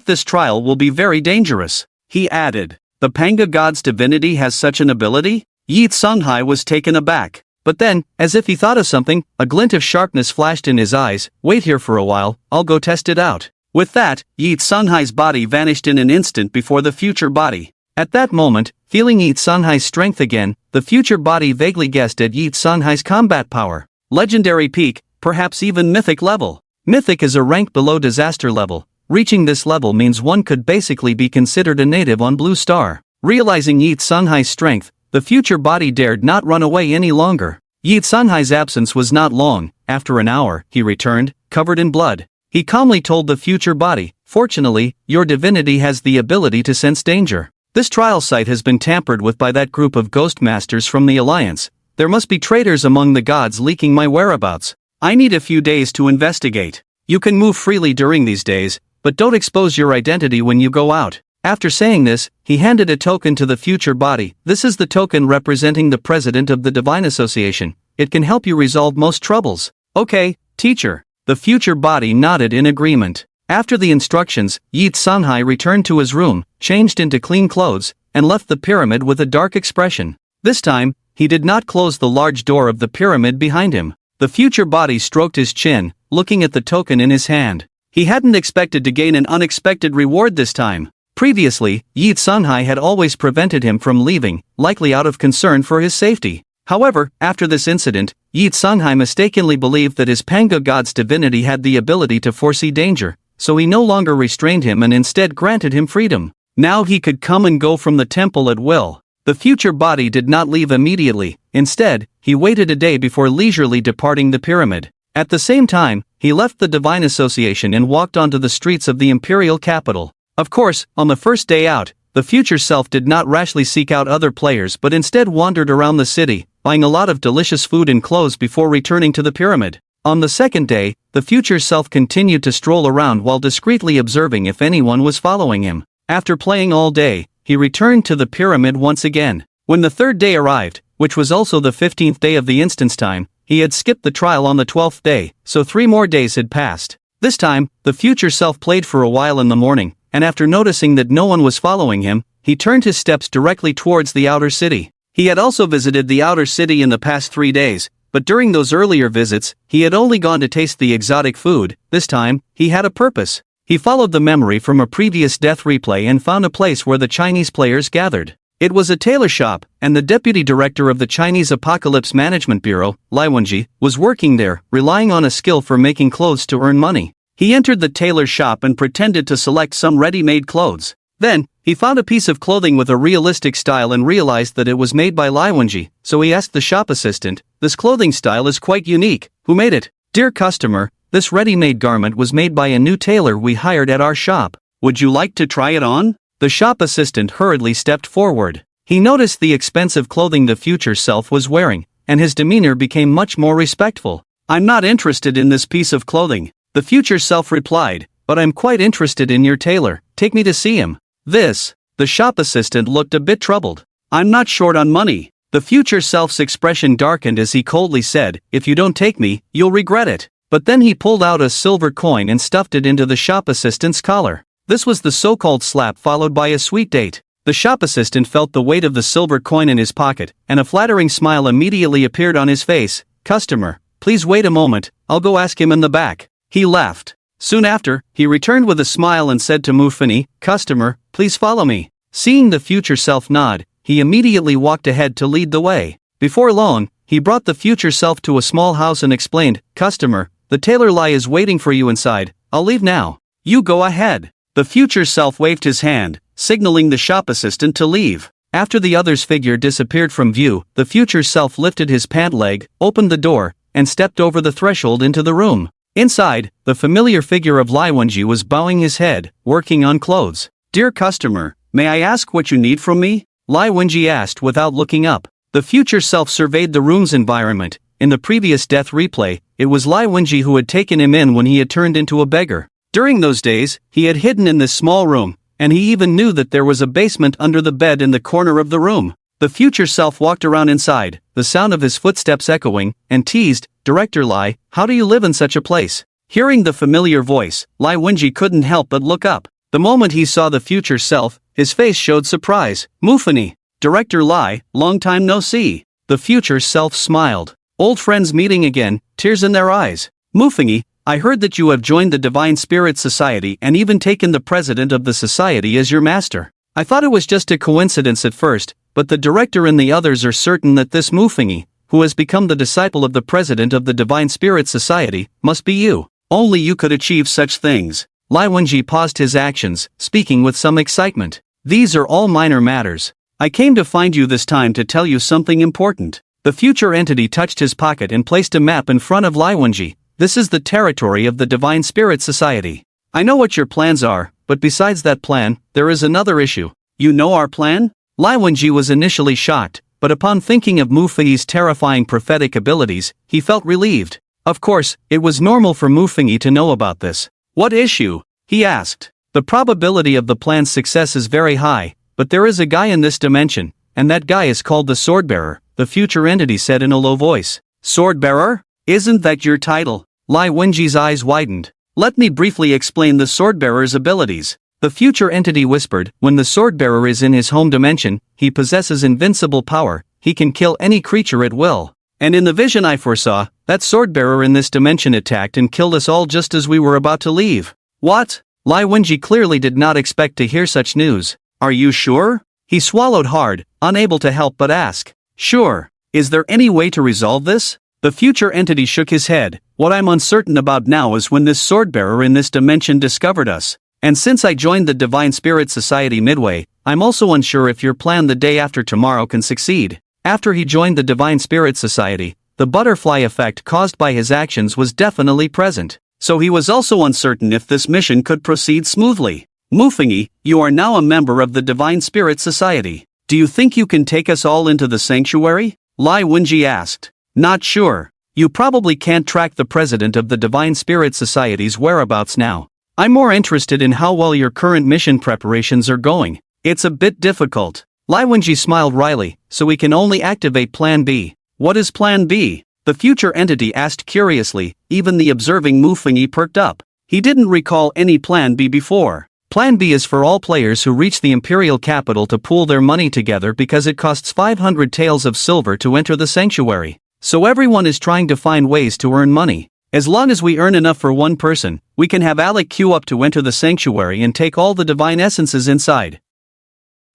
this trial will be very dangerous," he added. "The Pango God's divinity has such an ability?" Sss-Level was taken aback. But then, as if he thought of something, a glint of sharpness flashed in his eyes. "Wait here for a while, I'll go test it out." With that, Sss-Level's body vanished in an instant before the future body. At that moment, feeling Sss-Level's strength again, the future body vaguely guessed at Sss-Level's combat power. Legendary peak, perhaps even mythic level. Mythic is a rank below disaster level. Reaching this level means one could basically be considered a native on Blue Star. Realizing Sss-Level's strength, the future body dared not run away any longer. Sss-Level's absence was not long. After an hour, he returned, covered in blood. He calmly told the future body, "Fortunately, your divinity has the ability to sense danger. This trial site has been tampered with by that group of ghost masters from the Alliance. There must be traitors among the gods leaking my whereabouts. I need a few days to investigate. You can move freely during these days, but don't expose your identity when you go out." After saying this, he handed a token to the future body. "This is the token representing the president of the Divine Association. It can help you resolve most troubles." "Okay, teacher." The future body nodded in agreement. After the instructions, Sss-Level returned to his room, changed into clean clothes, and left the pyramid with a dark expression. This time, he did not close the large door of the pyramid behind him. The future body stroked his chin, looking at the token in his hand. He hadn't expected to gain an unexpected reward this time. Previously, Sss-Level had always prevented him from leaving, likely out of concern for his safety. However, after this incident, Yi Tsunghai mistakenly believed that his Panga god's divinity had the ability to foresee danger, so he no longer restrained him and instead granted him freedom. Now he could come and go from the temple at will. The future body did not leave immediately. Instead, he waited a day before leisurely departing the pyramid. At the same time, he left the Divine Association and walked onto the streets of the imperial capital. Of course, on the first day out, the future self did not rashly seek out other players but instead wandered around the city, buying a lot of delicious food and clothes before returning to the pyramid. On the second day, the future self continued to stroll around while discreetly observing if anyone was following him. After playing all day, he returned to the pyramid once again. When the third day arrived, which was also the 15th day of the instance time, he had skipped the trial on the 12th day, so 3 more days had passed. This time, the future self played for a while in the morning, and after noticing that no one was following him, he turned his steps directly towards the outer city. He had also visited the outer city in the past 3 days, but during those earlier visits, he had only gone to taste the exotic food. This time, he had a purpose. He followed the memory from a previous death replay and found a place where the Chinese players gathered. It was a tailor shop, and the deputy director of the Chinese Apocalypse Management Bureau, Lai Wenji, was working there, relying on a skill for making clothes to earn money. He entered the tailor shop and pretended to select some ready-made clothes. Then, he found a piece of clothing with a realistic style and realized that it was made by Lai Wenji, so he asked the shop assistant, "This clothing style is quite unique. Who made it?" "Dear customer, this ready-made garment was made by a new tailor we hired at our shop. Would you like to try it on?" The shop assistant hurriedly stepped forward. He noticed the expensive clothing the future self was wearing, and his demeanor became much more respectful. "I'm not interested in this piece of clothing," the future self replied, "but I'm quite interested in your tailor. Take me to see him." The shop assistant looked a bit troubled. "I'm not short on money." The future self's expression darkened as he coldly said, "If you don't take me, you'll regret it." But then he pulled out a silver coin and stuffed it into the shop assistant's collar. This was the so-called slap followed by a sweet date. The shop assistant felt the weight of the silver coin in his pocket, and a flattering smile immediately appeared on his face. "Customer, please wait a moment, I'll go ask him in the back." He left. Soon after, he returned with a smile and said to Mufini, "Customer, please follow me." Seeing the future self nod, he immediately walked ahead to lead the way. Before long, he brought the future self to a small house and explained, "Customer, the tailor Lai is waiting for you inside. I'll leave now. You go ahead." The future self waved his hand, signaling the shop assistant to leave. After the other's figure disappeared from view, the future self lifted his pant leg, opened the door, and stepped over the threshold into the room. Inside, the familiar figure of Lai Wenji was bowing his head, working on clothes. "Dear customer, may I ask what you need from me?" Lai Wenji asked without looking up. The future self surveyed the room's environment. In the previous death replay, it was Lai Wenji who had taken him in when he had turned into a beggar. During those days, he had hidden in this small room, and he even knew that there was a basement under the bed in the corner of the room. The future self walked around inside, the sound of his footsteps echoing, and teased, "Director Lai, how do you live in such a place?" Hearing the familiar voice, Lai Wenji couldn't help but look up. The moment he saw the future self, his face showed surprise. "Mufini, Director Lai, long time no see." The future self smiled. Old friends meeting again, tears in their eyes. "Mufini, I heard that you have joined the Divine Spirit Society and even taken the president of the society as your master. I thought it was just a coincidence at first, but the director and the others are certain that this Mufini, who has become the disciple of the president of the Divine Spirit Society, must be you. Only you could achieve such things." Lai Wenji paused his actions, speaking with some excitement. "These are all minor matters. I came to find you this time to tell you something important." The future entity touched his pocket and placed a map in front of Lai Wenji. "This is the territory of the Divine Spirit Society. I know what your plans are, but besides that plan, there is another issue." "You know our plan?" Lai Wenji was initially shocked, but upon thinking of Mufei's terrifying prophetic abilities, he felt relieved. Of course, it was normal for Mufei to know about this. "What issue?" he asked. "The probability of the plan's success is very high, but there is a guy in this dimension, and that guy is called the Swordbearer," the future entity said in a low voice. "Swordbearer? Isn't that your title?" Lai Wenji's eyes widened. "Let me briefly explain the Swordbearer's abilities." The future entity whispered, "When the Swordbearer is in his home dimension, he possesses invincible power. He can kill any creature at will. And in the vision I foresaw, that Swordbearer in this dimension attacked and killed us all just as we were about to leave." "What?" Lai Wenji clearly did not expect to hear such news. "Are you sure?" He swallowed hard, unable to help but ask. "Sure. Is there any way to resolve this? The future entity shook his head. What I'm uncertain about now is when this swordbearer in this dimension discovered us. And since I joined the Divine Spirit Society midway, I'm also unsure if your plan the day after tomorrow can succeed. After he joined the Divine Spirit Society, the butterfly effect caused by his actions was definitely present. So he was also uncertain if this mission could proceed smoothly. Mufengi, you are now a member of the Divine Spirit Society. Do you think you can take us all into the sanctuary? Lai Wenji asked. Not sure. You probably can't track the president of the Divine Spirit Society's whereabouts now. I'm more interested in how well your current mission preparations are going. It's a bit difficult. Lai Wenji smiled wryly, so we can only activate Plan B. What is Plan B? The future entity asked curiously. Even the observing Mufengi perked up. He didn't recall any Plan B before. Plan B is for all players who reach the Imperial capital to pool their money together because it costs 500 taels of silver to enter the sanctuary. So everyone is trying to find ways to earn money. As long as we earn enough for one person, we can have Alec queue up to enter the sanctuary and take all the divine essences inside.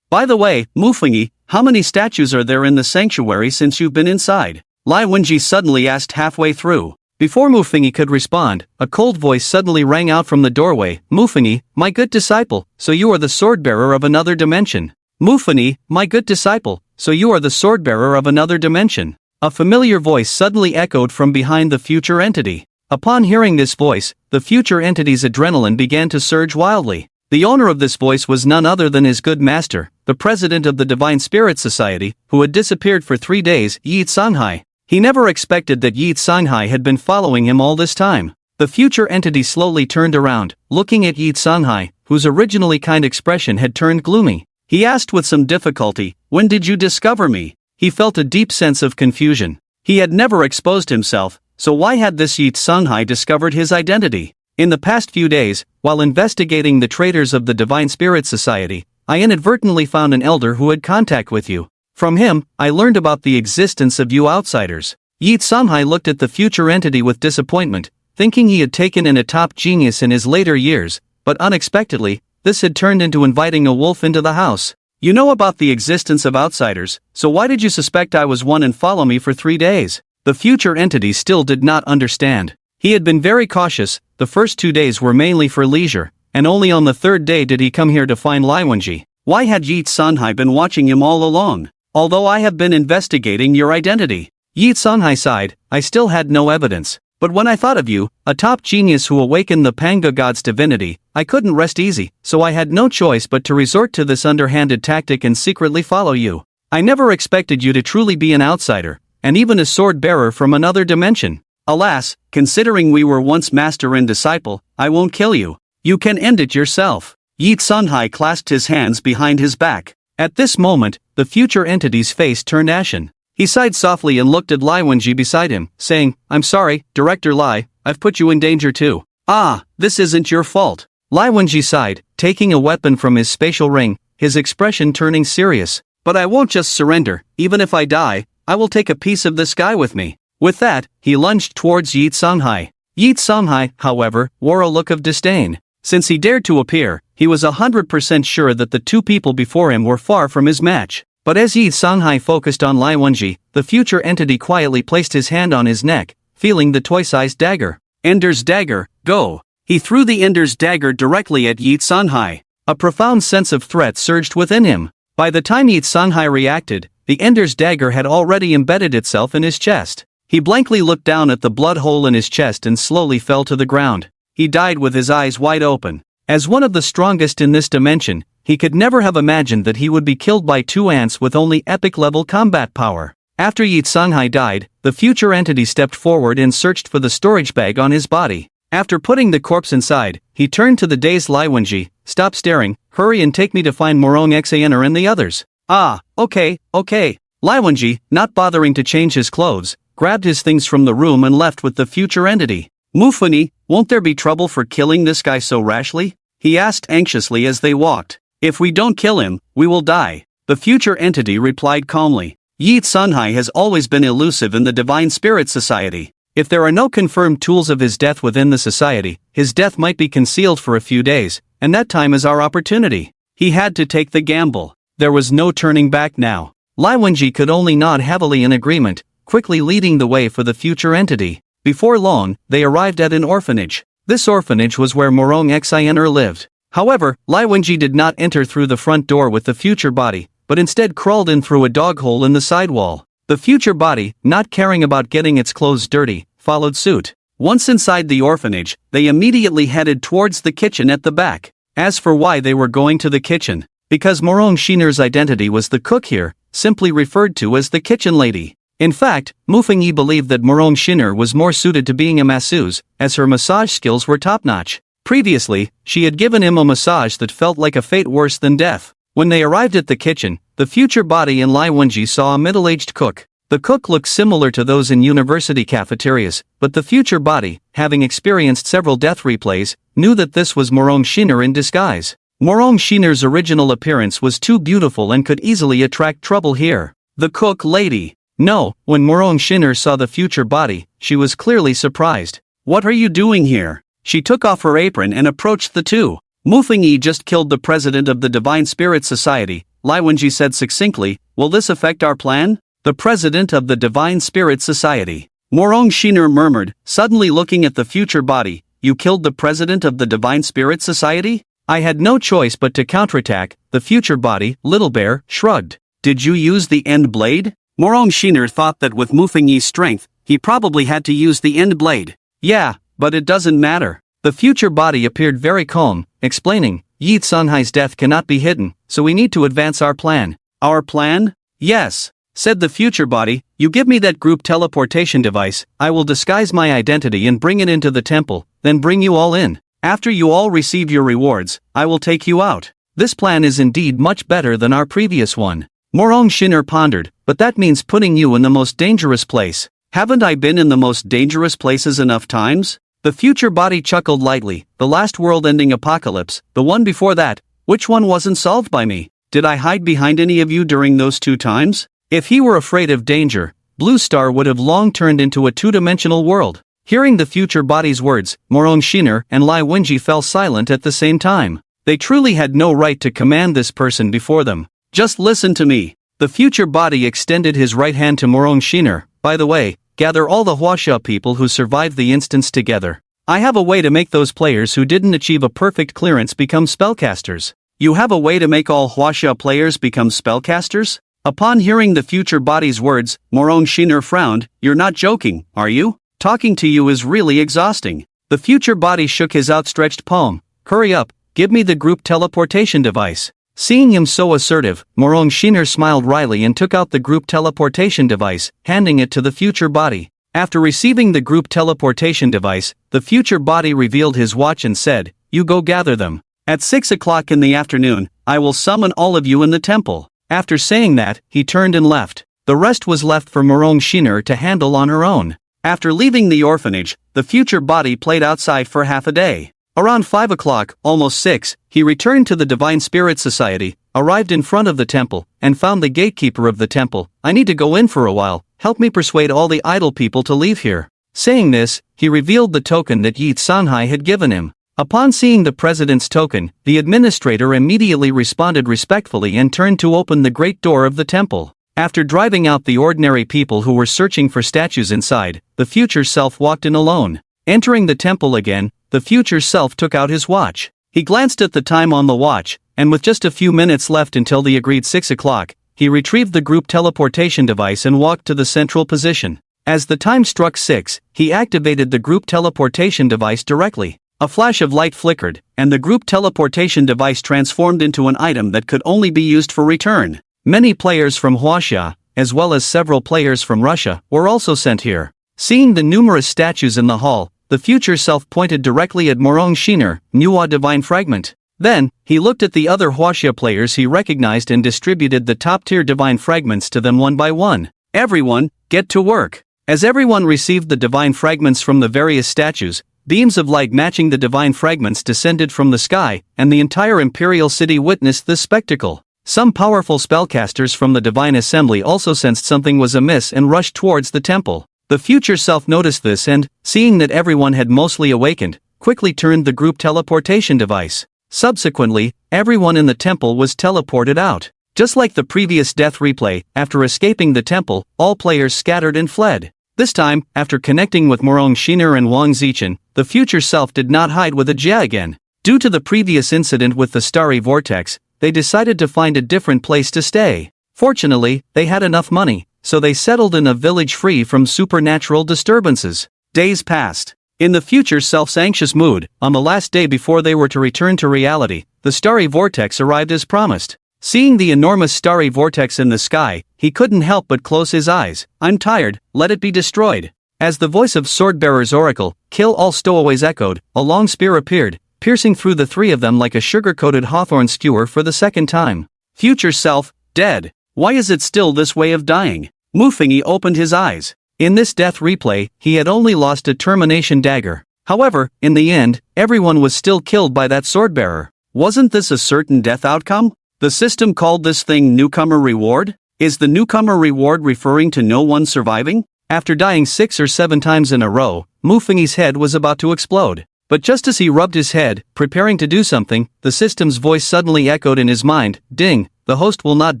By the way, Mufengi, how many statues are there in the sanctuary since you've been inside? Lai Wenji suddenly asked halfway through. Before Mufengi could respond, a cold voice suddenly rang out from the doorway. Mufengi, my good disciple, so you are the swordbearer of another dimension. Mufengi, my good disciple, so you are the swordbearer of another dimension. A familiar voice suddenly echoed from behind the future entity. Upon hearing this voice, the future entity's adrenaline began to surge wildly. The owner of this voice was none other than his good master, the president of the Divine Spirit Society, who had disappeared for 3 days, Yi Sanghai. He never expected that Yi Sanghai had been following him all this time. The future entity slowly turned around, looking at Yi Sanghai, whose originally kind expression had turned gloomy. He asked with some difficulty, "When did you discover me?" He felt a deep sense of confusion. He had never exposed himself, so why had this Yi Sanghai discovered his identity? In the past few days, while investigating the traitors of the Divine Spirit Society, I inadvertently found an elder who had contact with you. From him, I learned about the existence of you outsiders. Yi Sanghai looked at the future entity with disappointment, thinking he had taken in a top genius in his later years, but unexpectedly, this had turned into inviting a wolf into the house. You know about the existence of outsiders, so why did you suspect I was one and follow me for 3 days? The future entity still did not understand. He had been very cautious. The first 2 days were mainly for leisure, and only on the 3rd day did he come here to find Lai Wenji. Why had Yi Sanghai been watching him all along? Although I have been investigating your identity. Yi Sanghai sighed. I still had no evidence. But when I thought of you, a top genius who awakened the Panga god's divinity, I couldn't rest easy, so I had no choice but to resort to this underhanded tactic and secretly follow you. I never expected you to truly be an outsider, and even a sword bearer from another dimension. Alas, considering we were once master and disciple, I won't kill you. You can end it yourself. Yi Sanghai clasped his hands behind his back. At this moment, the future entity's face turned ashen. He sighed softly and looked at Lai Wenji beside him, saying, I'm sorry, Director Lai, I've put you in danger too. Ah, this isn't your fault. Lai Wenji sighed, taking a weapon from his spatial ring, his expression turning serious. But I won't just surrender. Even if I die, I will take a piece of the sky with me. With that, he lunged towards Yi Sanghai. Yi Sanghai, however, wore a look of disdain. Since he dared to appear, he was 100% sure that the 2 people before him were far from his match. But as Yi Sanghai focused on Lai Wenji, the future entity quietly placed his hand on his neck, feeling the toy-sized dagger. Ender's dagger, go! He threw the Ender's dagger directly at Yi Sanghai. A profound sense of threat surged within him. By the time Yi Sanghai reacted, the Ender's dagger had already embedded itself in his chest. He blankly looked down at the blood hole in his chest and slowly fell to the ground. He died with his eyes wide open. As one of the strongest in this dimension, he could never have imagined that he would be killed by 2 ants with only epic-level combat power. After Yi Sanghai died, the future entity stepped forward and searched for the storage bag on his body. After putting the corpse inside, he turned to the dazed Lai Wenji. Stop staring, hurry and take me to find Morong Xaner and the others. Ah, okay. Lai Wenji, not bothering to change his clothes, grabbed his things from the room and left with the future entity. Mufengi, won't there be trouble for killing this guy so rashly? He asked anxiously as they walked. If we don't kill him, we will die. The future entity replied calmly. Yi Sanghai has always been elusive in the Divine Spirit Society. If there are no confirmed tools of his death within the society, his death might be concealed for a few days, and that time is our opportunity. He had to take the gamble. There was no turning back now. Lai Wenji could only nod heavily in agreement, quickly leading the way for the future entity. Before long, they arrived at an orphanage. This orphanage was where Morong Xian'er lived. However, Lai Wenji did not enter through the front door with the future body, but instead crawled in through a dog hole in the side wall. The future body, not caring about getting its clothes dirty, followed suit. Once inside the orphanage, they immediately headed towards the kitchen at the back. As for why they were going to the kitchen, because Morong Xiner's identity was the cook here, simply referred to as the kitchen lady. In fact, Mufengyi believed that Morong Xiner was more suited to being a masseuse, as her massage skills were top-notch. Previously, she had given him a massage that felt like a fate worse than death. When they arrived at the kitchen, the future body and Lai Wenji saw a middle-aged cook. The cook looked similar to those in university cafeterias, but the future body, having experienced several death replays, knew that this was Morong Xiner in disguise. Morong Xiner's original appearance was too beautiful and could easily attract trouble here. The cook lady. No, when Morong Xiner saw the future body, she was clearly surprised. "What are you doing here?" She took off her apron and approached the two. "Mufengyi just killed the president of the Divine Spirit Society," Lai Wenji said succinctly. "Will this affect our plan?" "The president of the Divine Spirit Society," Morong Xiner murmured, suddenly looking at the future body. "You killed the president of the Divine Spirit Society?" "I had no choice but to counterattack," the future body, Little Bear, shrugged. "Did you use the end blade?" Morong Xiner thought that with Mufengyi's strength, he probably had to use the end blade. "Yeah, but it doesn't matter." The future body appeared very calm, explaining, "Yi Sunhai's death cannot be hidden, so we need to advance our plan." "Our plan?" "Yes," said the future body. "You give me that group teleportation device, I will disguise my identity and bring it into the temple, then bring you all in. After you all receive your rewards, I will take you out." This plan is indeed much better than our previous one. Morong Xiner pondered, "But that means putting you in the most dangerous place. Haven't I been in the most dangerous places enough times?" The future body chuckled lightly. "The last world-ending apocalypse, the one before that, which one wasn't solved by me? Did I hide behind any of you during those 2 times? If he were afraid of danger, Blue Star would have long turned into a 2-dimensional world." Hearing the future body's words, Morong Xiner and Lai Wenji fell silent at the same time. They truly had no right to command this person before them. "Just listen to me." The future body extended his right hand to Morong Xiner. "By the way, gather all the Huaxia people who survived the instance together. I have a way to make those players who didn't achieve a perfect clearance become spellcasters." "You have a way to make all Huaxia players become spellcasters?" Upon hearing the future body's words, Morong Xiner frowned. "You're not joking, are you? Talking to you is really exhausting." The future body shook his outstretched palm. "Hurry up, give me the group teleportation device." Seeing him so assertive, Morong Xiner smiled wryly and took out the group teleportation device, handing it to the future body. After receiving the group teleportation device, the future body revealed his watch and said, "You go gather them. At 6 o'clock in the afternoon, I will summon all of you in the temple." After saying that, he turned and left. The rest was left for Morong Xiner to handle on her own. After leaving the orphanage, the future body played outside for half a day. Around 5 o'clock, almost 6, he returned to the Divine Spirit Society, arrived in front of the temple, and found the gatekeeper of the temple. "I need to go in for a while, help me persuade all the idle people to leave here." Saying this, he revealed the token that Yi Sanhai had given him. Upon seeing the president's token, the administrator immediately responded respectfully and turned to open the great door of the temple. After driving out the ordinary people who were searching for statues inside, the future self walked in alone. Entering the temple again, the future self took out his watch. He glanced at the time on the watch, and with just a few minutes left until the agreed 6 o'clock, he retrieved the group teleportation device and walked to the central position. As the time struck 6, he activated the group teleportation device directly. A flash of light flickered, and the group teleportation device transformed into an item that could only be used for return. Many players from Huaxia, as well as several players from Russia, were also sent here. Seeing the numerous statues in the hall, the future self pointed directly at Morong Xiner, Manhwa Divine Fragment. Then, he looked at the other Huaxia players he recognized and distributed the top-tier divine fragments to them one by one. "Everyone, get to work." As everyone received the divine fragments from the various statues, beams of light matching the divine fragments descended from the sky, and the entire imperial city witnessed this spectacle. Some powerful spellcasters from the divine assembly also sensed something was amiss and rushed towards the temple. The future self noticed this and, seeing that everyone had mostly awakened, quickly turned the group teleportation device. Subsequently, everyone in the temple was teleported out. Just like the previous death replay, after escaping the temple, all players scattered and fled. This time, after connecting with Morong Shiner and Wang Zichen, the future self did not hide with a Jia again. Due to the previous incident with the starry vortex, they decided to find a different place to stay. Fortunately, they had enough money, so they settled in a village free from supernatural disturbances. Days passed. In the future self's anxious mood, on the last day before they were to return to reality, the starry vortex arrived as promised. Seeing the enormous starry vortex in the sky, he couldn't help but close his eyes. I'm tired, let it be destroyed. As the voice of Swordbearer's oracle, kill all stowaways echoed, a long spear appeared, piercing through the three of them like a sugar-coated hawthorn skewer for the second time. Future self, dead. Why is it still this way of dying? Mufengi opened his eyes. In this death replay, he had only lost a termination dagger. However, in the end, everyone was still killed by that swordbearer. Wasn't this a certain death outcome? The system called this thing newcomer reward? Is the newcomer reward referring to no one surviving? After dying 6 or 7 times in a row, Mufengi's head was about to explode. But just as he rubbed his head, preparing to do something, the system's voice suddenly echoed in his mind, ding, the host will not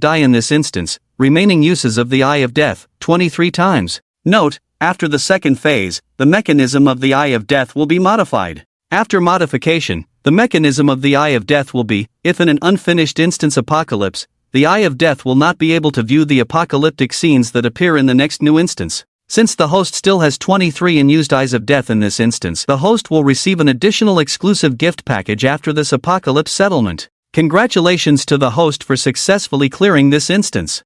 die in this instance, remaining uses of the Eye of Death, 23 times. Note, after the second phase, the mechanism of the Eye of Death will be modified. After modification, the mechanism of the Eye of Death will be, if in an unfinished instance apocalypse, the Eye of Death will not be able to view the apocalyptic scenes that appear in the next new instance. Since the host still has 23 unused Eyes of Death in this instance, the host will receive an additional exclusive gift package after this apocalypse settlement. Congratulations to the host for successfully clearing this instance.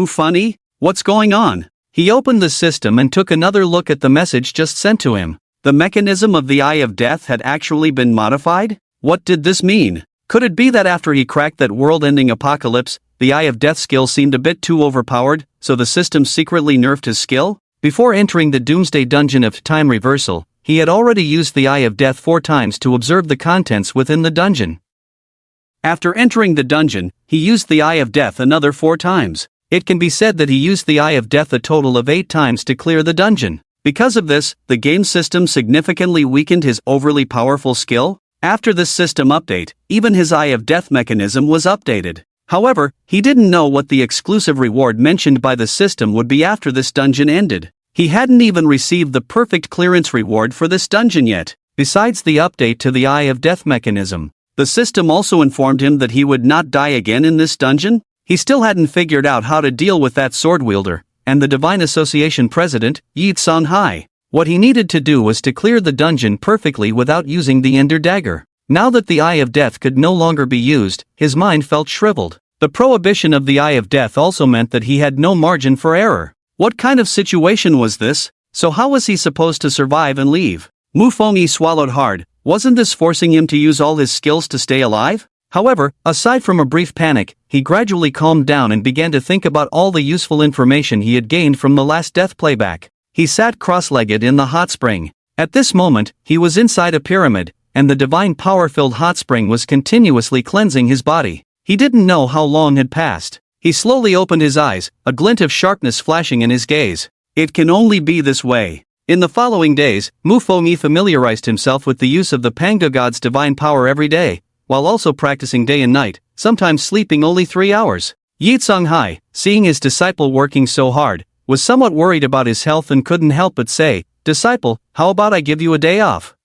Funny? What's going on? He opened the system and took another look at the message just sent to him. The mechanism of the Eye of Death had actually been modified? What did this mean? Could it be that after he cracked that world-ending apocalypse, the Eye of Death skill seemed a bit too overpowered, so the system secretly nerfed his skill? Before entering the Doomsday dungeon of time reversal, he had already used the Eye of Death 4 times to observe the contents within the dungeon. After entering the dungeon, he used the Eye of Death another 4 times. It can be said that he used the Eye of Death a total of 8 times to clear the dungeon. Because of this, the game system significantly weakened his overly powerful skill. After this system update, even his Eye of Death mechanism was updated. However, he didn't know what the exclusive reward mentioned by the system would be after this dungeon ended. He hadn't even received the perfect clearance reward for this dungeon yet. Besides the update to the Eye of Death mechanism, the system also informed him that he would not die again in this dungeon. He still hadn't figured out how to deal with that sword wielder and the Divine Association president, Yi Song-hai. What he needed to do was to clear the dungeon perfectly without using the Ender Dagger. Now that the Eye of Death could no longer be used, his mind felt shriveled. The prohibition of the Eye of Death also meant that he had no margin for error. What kind of situation was this? So how was he supposed to survive and leave? Mufengi swallowed hard. Wasn't this forcing him to use all his skills to stay alive? However, aside from a brief panic, he gradually calmed down and began to think about all the useful information he had gained from the last death playback. He sat cross-legged in the hot spring. At this moment, he was inside a pyramid, and the divine power-filled hot spring was continuously cleansing his body. He didn't know how long had passed. He slowly opened his eyes, a glint of sharpness flashing in his gaze. It can only be this way. In the following days, Mufengi familiarized himself with the use of the Panga God's divine power every day, while also practicing day and night, sometimes sleeping only 3 hours. Yi Song-hai, seeing his disciple working so hard, was somewhat worried about his health and couldn't help but say, "Disciple, how about I give you a day off?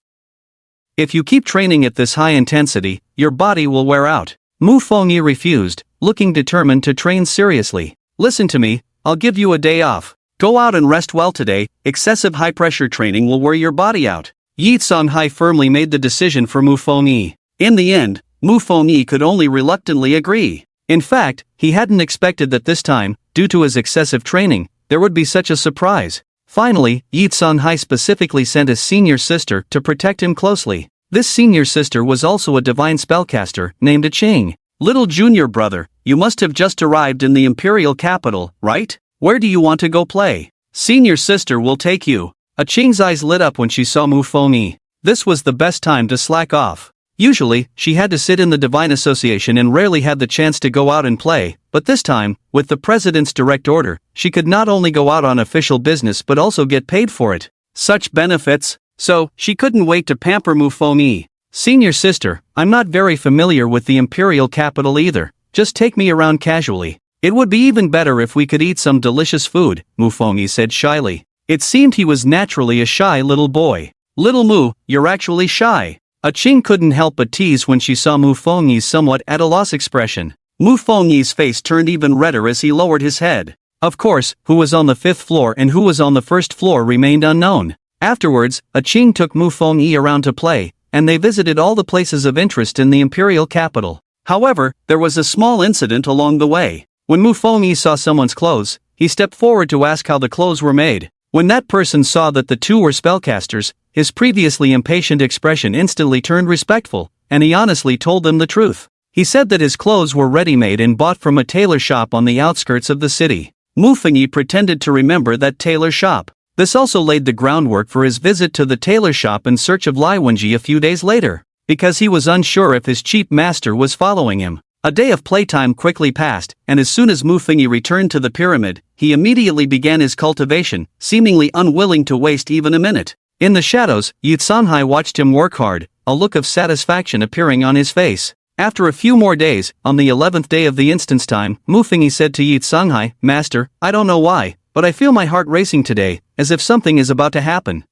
If you keep training at this high intensity, your body will wear out." Mufengi refused, looking determined to train seriously. "Listen to me, I'll give you a day off. Go out and rest well today, excessive high-pressure training will wear your body out." Yi Song-hai firmly made the decision for Mufengi. In the end, Mufengi could only reluctantly agree. In fact, he hadn't expected that this time, due to his excessive training, there would be such a surprise. Finally, Yi Song-hai specifically sent his senior sister to protect him closely. This senior sister was also a divine spellcaster, named Ching. "Little junior brother, you must have just arrived in the imperial capital, right? Where do you want to go play? Senior sister will take you." Ching's eyes lit up when she saw Mufengi. This was the best time to slack off. Usually, she had to sit in the Divine Association and rarely had the chance to go out and play, but this time, with the president's direct order, she could not only go out on official business but also get paid for it. Such benefits! So, she couldn't wait to pamper Mufengi. "Senior sister, I'm not very familiar with the imperial capital either, just take me around casually." It would be even better if we could eat some delicious food, Mufongyi said shyly. It seemed he was naturally a shy little boy. Little Mu, you're actually shy. Ching couldn't help but tease when she saw Mufongyi's somewhat at a loss expression. Mufongyi's face turned even redder as he lowered his head. Of course, who was on the 5th floor and who was on the 1st floor remained unknown. Afterwards, Ching took Mufongyi around to play, and they visited all the places of interest in the imperial capital. However, there was a small incident along the way. When Mufongyi saw someone's clothes, he stepped forward to ask how the clothes were made. When that person saw that the two were spellcasters, his previously impatient expression instantly turned respectful, and he honestly told them the truth. He said that his clothes were ready-made and bought from a tailor shop on the outskirts of the city. Mufongyi pretended to remember that tailor shop. This also laid the groundwork for his visit to the tailor shop in search of Lai Wenji a few days later, because he was unsure if his cheap master was following him. A day of playtime quickly passed, and as soon as Mufongyi returned to the pyramid, he immediately began his cultivation, seemingly unwilling to waste even a minute. In the shadows, Yitsanhai watched him work hard, a look of satisfaction appearing on his face. After a few more days, on the 11th day of the instance time, Mufongyi said to Yitsanhai, "Master, I don't know why, but I feel my heart racing today, as if something is about to happen.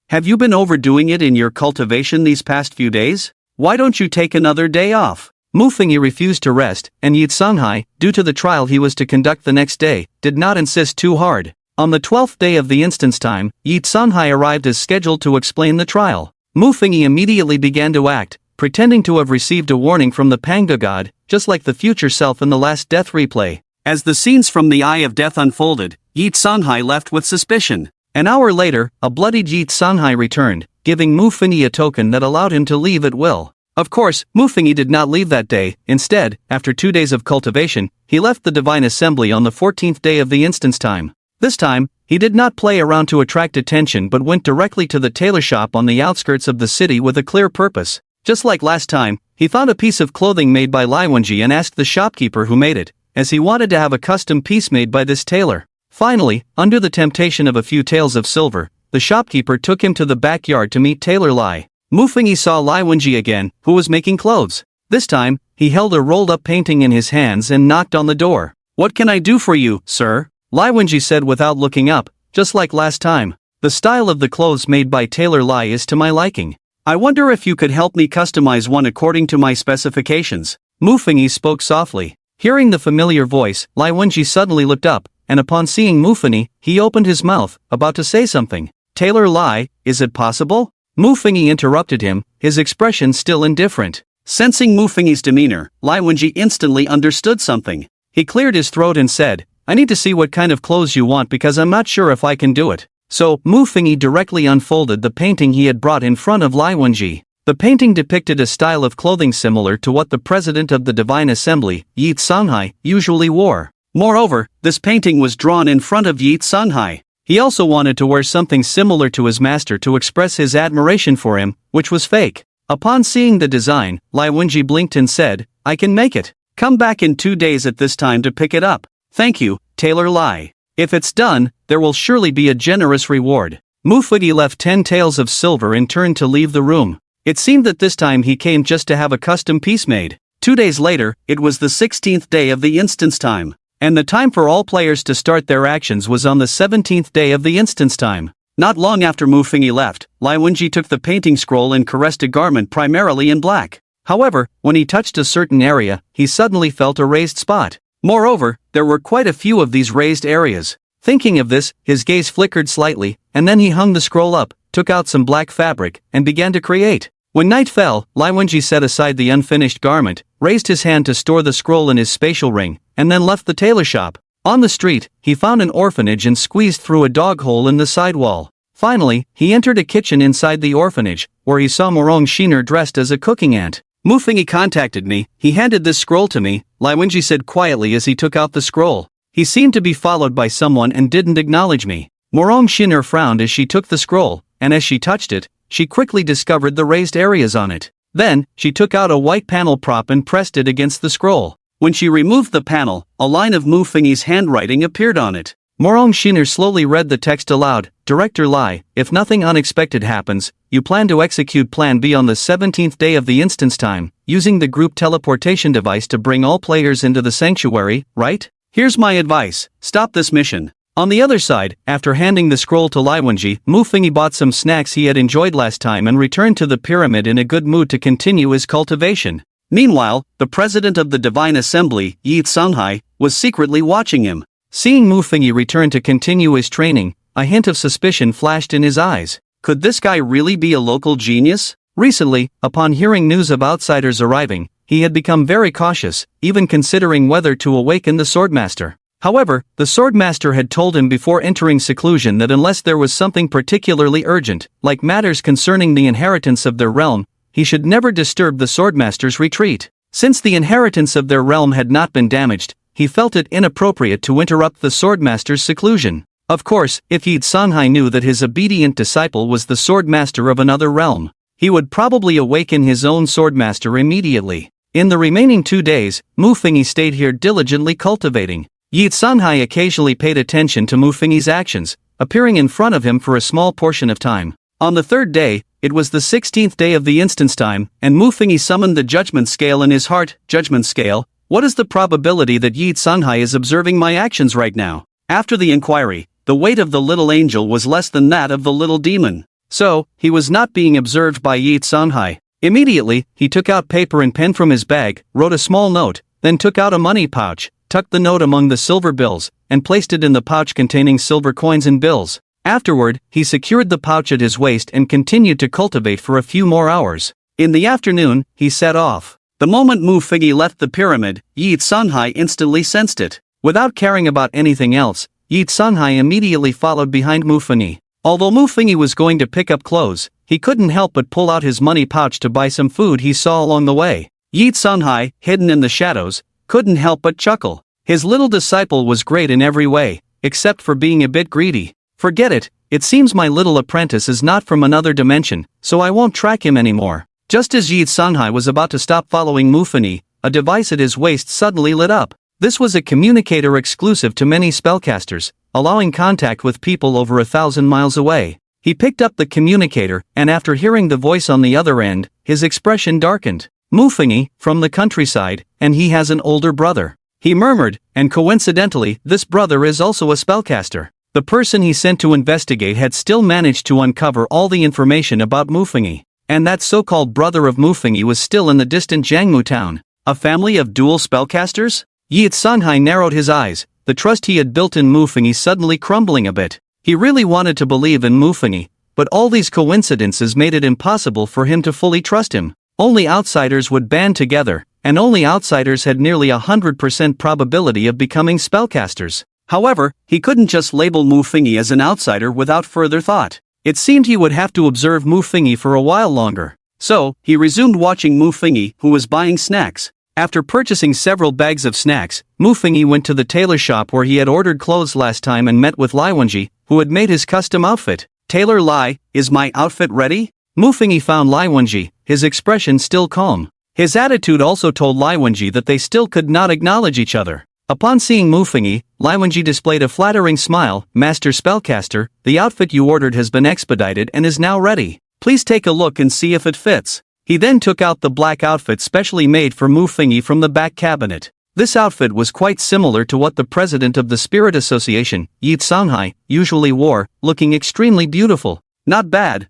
Have you been overdoing it in your cultivation these past few days? Why don't you take another day off?" Mufongyi refused to rest, and Yitsanhai, due to the trial he was to conduct the next day, did not insist too hard. On the 12th day of the instance time, Yitsanhai arrived as scheduled to explain the trial. Mufongyi immediately began to act, pretending to have received a warning from the Panga god, just like the future self in the last death replay. As the scenes from the Eye of Death unfolded, Yitsanhai left with suspicion. An hour later, a bloodied Yitsanhai returned, giving Mufongyi a token that allowed him to leave at will. Of course, Mufongyi did not leave that day. Instead, after 2 days of cultivation, he left the Divine Assembly on the 14th day of the instance time. This time, he did not play around to attract attention but went directly to the tailor shop on the outskirts of the city with a clear purpose. Just like last time, he found a piece of clothing made by Lai Wenji and asked the shopkeeper who made it, as he wanted to have a custom piece made by this tailor. Finally, under the temptation of a few taels of silver, the shopkeeper took him to the backyard to meet Tailor Lai. Mufongyi saw Lai Wenji again, who was making clothes. This time, he held a rolled-up painting in his hands and knocked on the door. "What can I do for you, sir?" Lai Wenji said without looking up, just like last time. "The style of the clothes made by Tailor Lai is to my liking. I wonder if you could help me customize one according to my specifications." Mufongyi spoke softly. Hearing the familiar voice, Lai Wenji suddenly looked up, and upon seeing Mufongyi, he opened his mouth, about to say something. "Tailor Lai, is it possible?" Mufongyi interrupted him, his expression still indifferent. Sensing Mufongyi's demeanor, Lai Wenji instantly understood something. He cleared his throat and said, "I need to see what kind of clothes you want because I'm not sure if I can do it." So, Mufongyi directly unfolded the painting he had brought in front of Lai Wenji. The painting depicted a style of clothing similar to what the president of the Divine Assembly, Yitsanhai, usually wore. Moreover, this painting was drawn in front of Yitsanhai. He also wanted to wear something similar to his master to express his admiration for him, which was fake. Upon seeing the design, Lai Wenji blinked and said, "I can make it. Come back in 2 days at this time to pick it up." "Thank you, Tailor Lai. If it's done, there will surely be a generous reward." Mufongyi left 10 taels of silver and turned to leave the room. It seemed that this time he came just to have a custom piece made. 2 days later, it was the 16th day of the instance time. And the time for all players to start their actions was on the 17th day of the instance time. Not long after Mufongyi left, Lai Wenji took the painting scroll and caressed a garment primarily in black. However, when he touched a certain area, he suddenly felt a raised spot. Moreover, there were quite a few of these raised areas. Thinking of this, his gaze flickered slightly, and then he hung the scroll up, took out some black fabric, and began to create. When night fell, Lai Wenji set aside the unfinished garment, raised his hand to store the scroll in his spatial ring, and then left the tailor shop. On the street, he found an orphanage and squeezed through a dog hole in the side wall. Finally, he entered a kitchen inside the orphanage, where he saw Morong Shiner dressed as a cooking ant. "Mufongyi contacted me, he handed this scroll to me," Lai Wenji said quietly as he took out the scroll. "He seemed to be followed by someone and didn't acknowledge me." Morong Shiner frowned as she took the scroll, and as she touched it, she quickly discovered the raised areas on it. Then, she took out a white panel prop and pressed it against the scroll. When she removed the panel, a line of Mufongyi's handwriting appeared on it. Morong Shiner slowly read the text aloud. Director Lai, if nothing unexpected happens, you plan to execute Plan B on the 17th day of the instance time, using the group teleportation device to bring all players into the sanctuary, right? Here's my advice, stop this mission. On the other side, after handing the scroll to Lai Wenji, Mu Fengyi bought some snacks he had enjoyed last time and returned to the pyramid in a good mood to continue his cultivation. Meanwhile, the president of the Divine Assembly, Yi Tsunghai, was secretly watching him. Seeing Mu Fengyi return to continue his training, a hint of suspicion flashed in his eyes. Could this guy really be a local genius? Recently, upon hearing news of outsiders arriving, he had become very cautious, even considering whether to awaken the Swordmaster. However, the Swordmaster had told him before entering seclusion that unless there was something particularly urgent, like matters concerning the inheritance of their realm, he should never disturb the Swordmaster's retreat. Since the inheritance of their realm had not been damaged, he felt it inappropriate to interrupt the Swordmaster's seclusion. Of course, if Yi Tsunghai knew that his obedient disciple was the Swordmaster of another realm, he would probably awaken his own Swordmaster immediately. In the remaining 2 days, Mu Fengyi stayed here diligently cultivating. Yi Tsunghai occasionally paid attention to Mu Fengyi's actions, appearing in front of him for a small portion of time. On the 3rd day, it was the 16th day of the instance time, and Mu Fengyi summoned the judgment scale in his heart. Judgment scale, what is the probability that Yi Tsunghai is observing my actions right now? After the inquiry, the weight of the little angel was less than that of the little demon. So, he was not being observed by Yi Tsunghai. Immediately, he took out paper and pen from his bag, wrote a small note, then took out a money pouch, tucked the note among the silver bills, and placed it in the pouch containing silver coins and bills. Afterward, he secured the pouch at his waist and continued to cultivate for a few more hours. In the afternoon, he set off. The moment Mu Fengyi left the pyramid, Yi Tsunghai instantly sensed it. Without caring about anything else, Yi Tsunghai immediately followed behind Mu Fengyi. Although Mu Fengyi was going to pick up clothes, he couldn't help but pull out his money pouch to buy some food he saw along the way. Yi Tsunghai, hidden in the shadows, couldn't help but chuckle. His little disciple was great in every way, except for being a bit greedy. Forget it, it seems my little apprentice is not from another dimension, so I won't track him anymore. Just as Yi Tsunghai was about to stop following Mu Fengyi, a device at his waist suddenly lit up. This was a communicator exclusive to many spellcasters, allowing contact with people over 1,000 miles away. He picked up the communicator, and after hearing the voice on the other end, his expression darkened. Mu Fengyi, from the countryside, and he has an older brother. He murmured, and coincidentally, this brother is also a spellcaster. The person he sent to investigate had still managed to uncover all the information about Mu Fengyi. And that so-called brother of Mu Fengyi was still in the distant Jiangmu town. A family of dual spellcasters? Yi Tsunghai narrowed his eyes, the trust he had built in Mu Fengyi suddenly crumbling a bit. He really wanted to believe in Mu Fengyi, but all these coincidences made it impossible for him to fully trust him. Only outsiders would band together, and only outsiders had nearly 100% probability of becoming spellcasters. However, he couldn't just label Mu Fengyi as an outsider without further thought. It seemed he would have to observe Mu Fengyi for a while longer. So, he resumed watching Mu Fengyi, who was buying snacks. After purchasing several bags of snacks, Mu Fengyi went to the tailor shop where he had ordered clothes last time and met with Lai Wenji, who had made his custom outfit. "Tailor Lai, is my outfit ready?" Mu Fengyi found Lai Wenji, his expression still calm. His attitude also told Lai Wenji that they still could not acknowledge each other. Upon seeing Mu Fengyi, Lai Wenji displayed a flattering smile. "Master Spellcaster, the outfit you ordered has been expedited and is now ready. Please take a look and see if it fits." He then took out the black outfit specially made for Mu Fengyi from the back cabinet. This outfit was quite similar to what the president of the Spirit Association, Yi Tsunghai, usually wore, looking extremely beautiful. Not bad,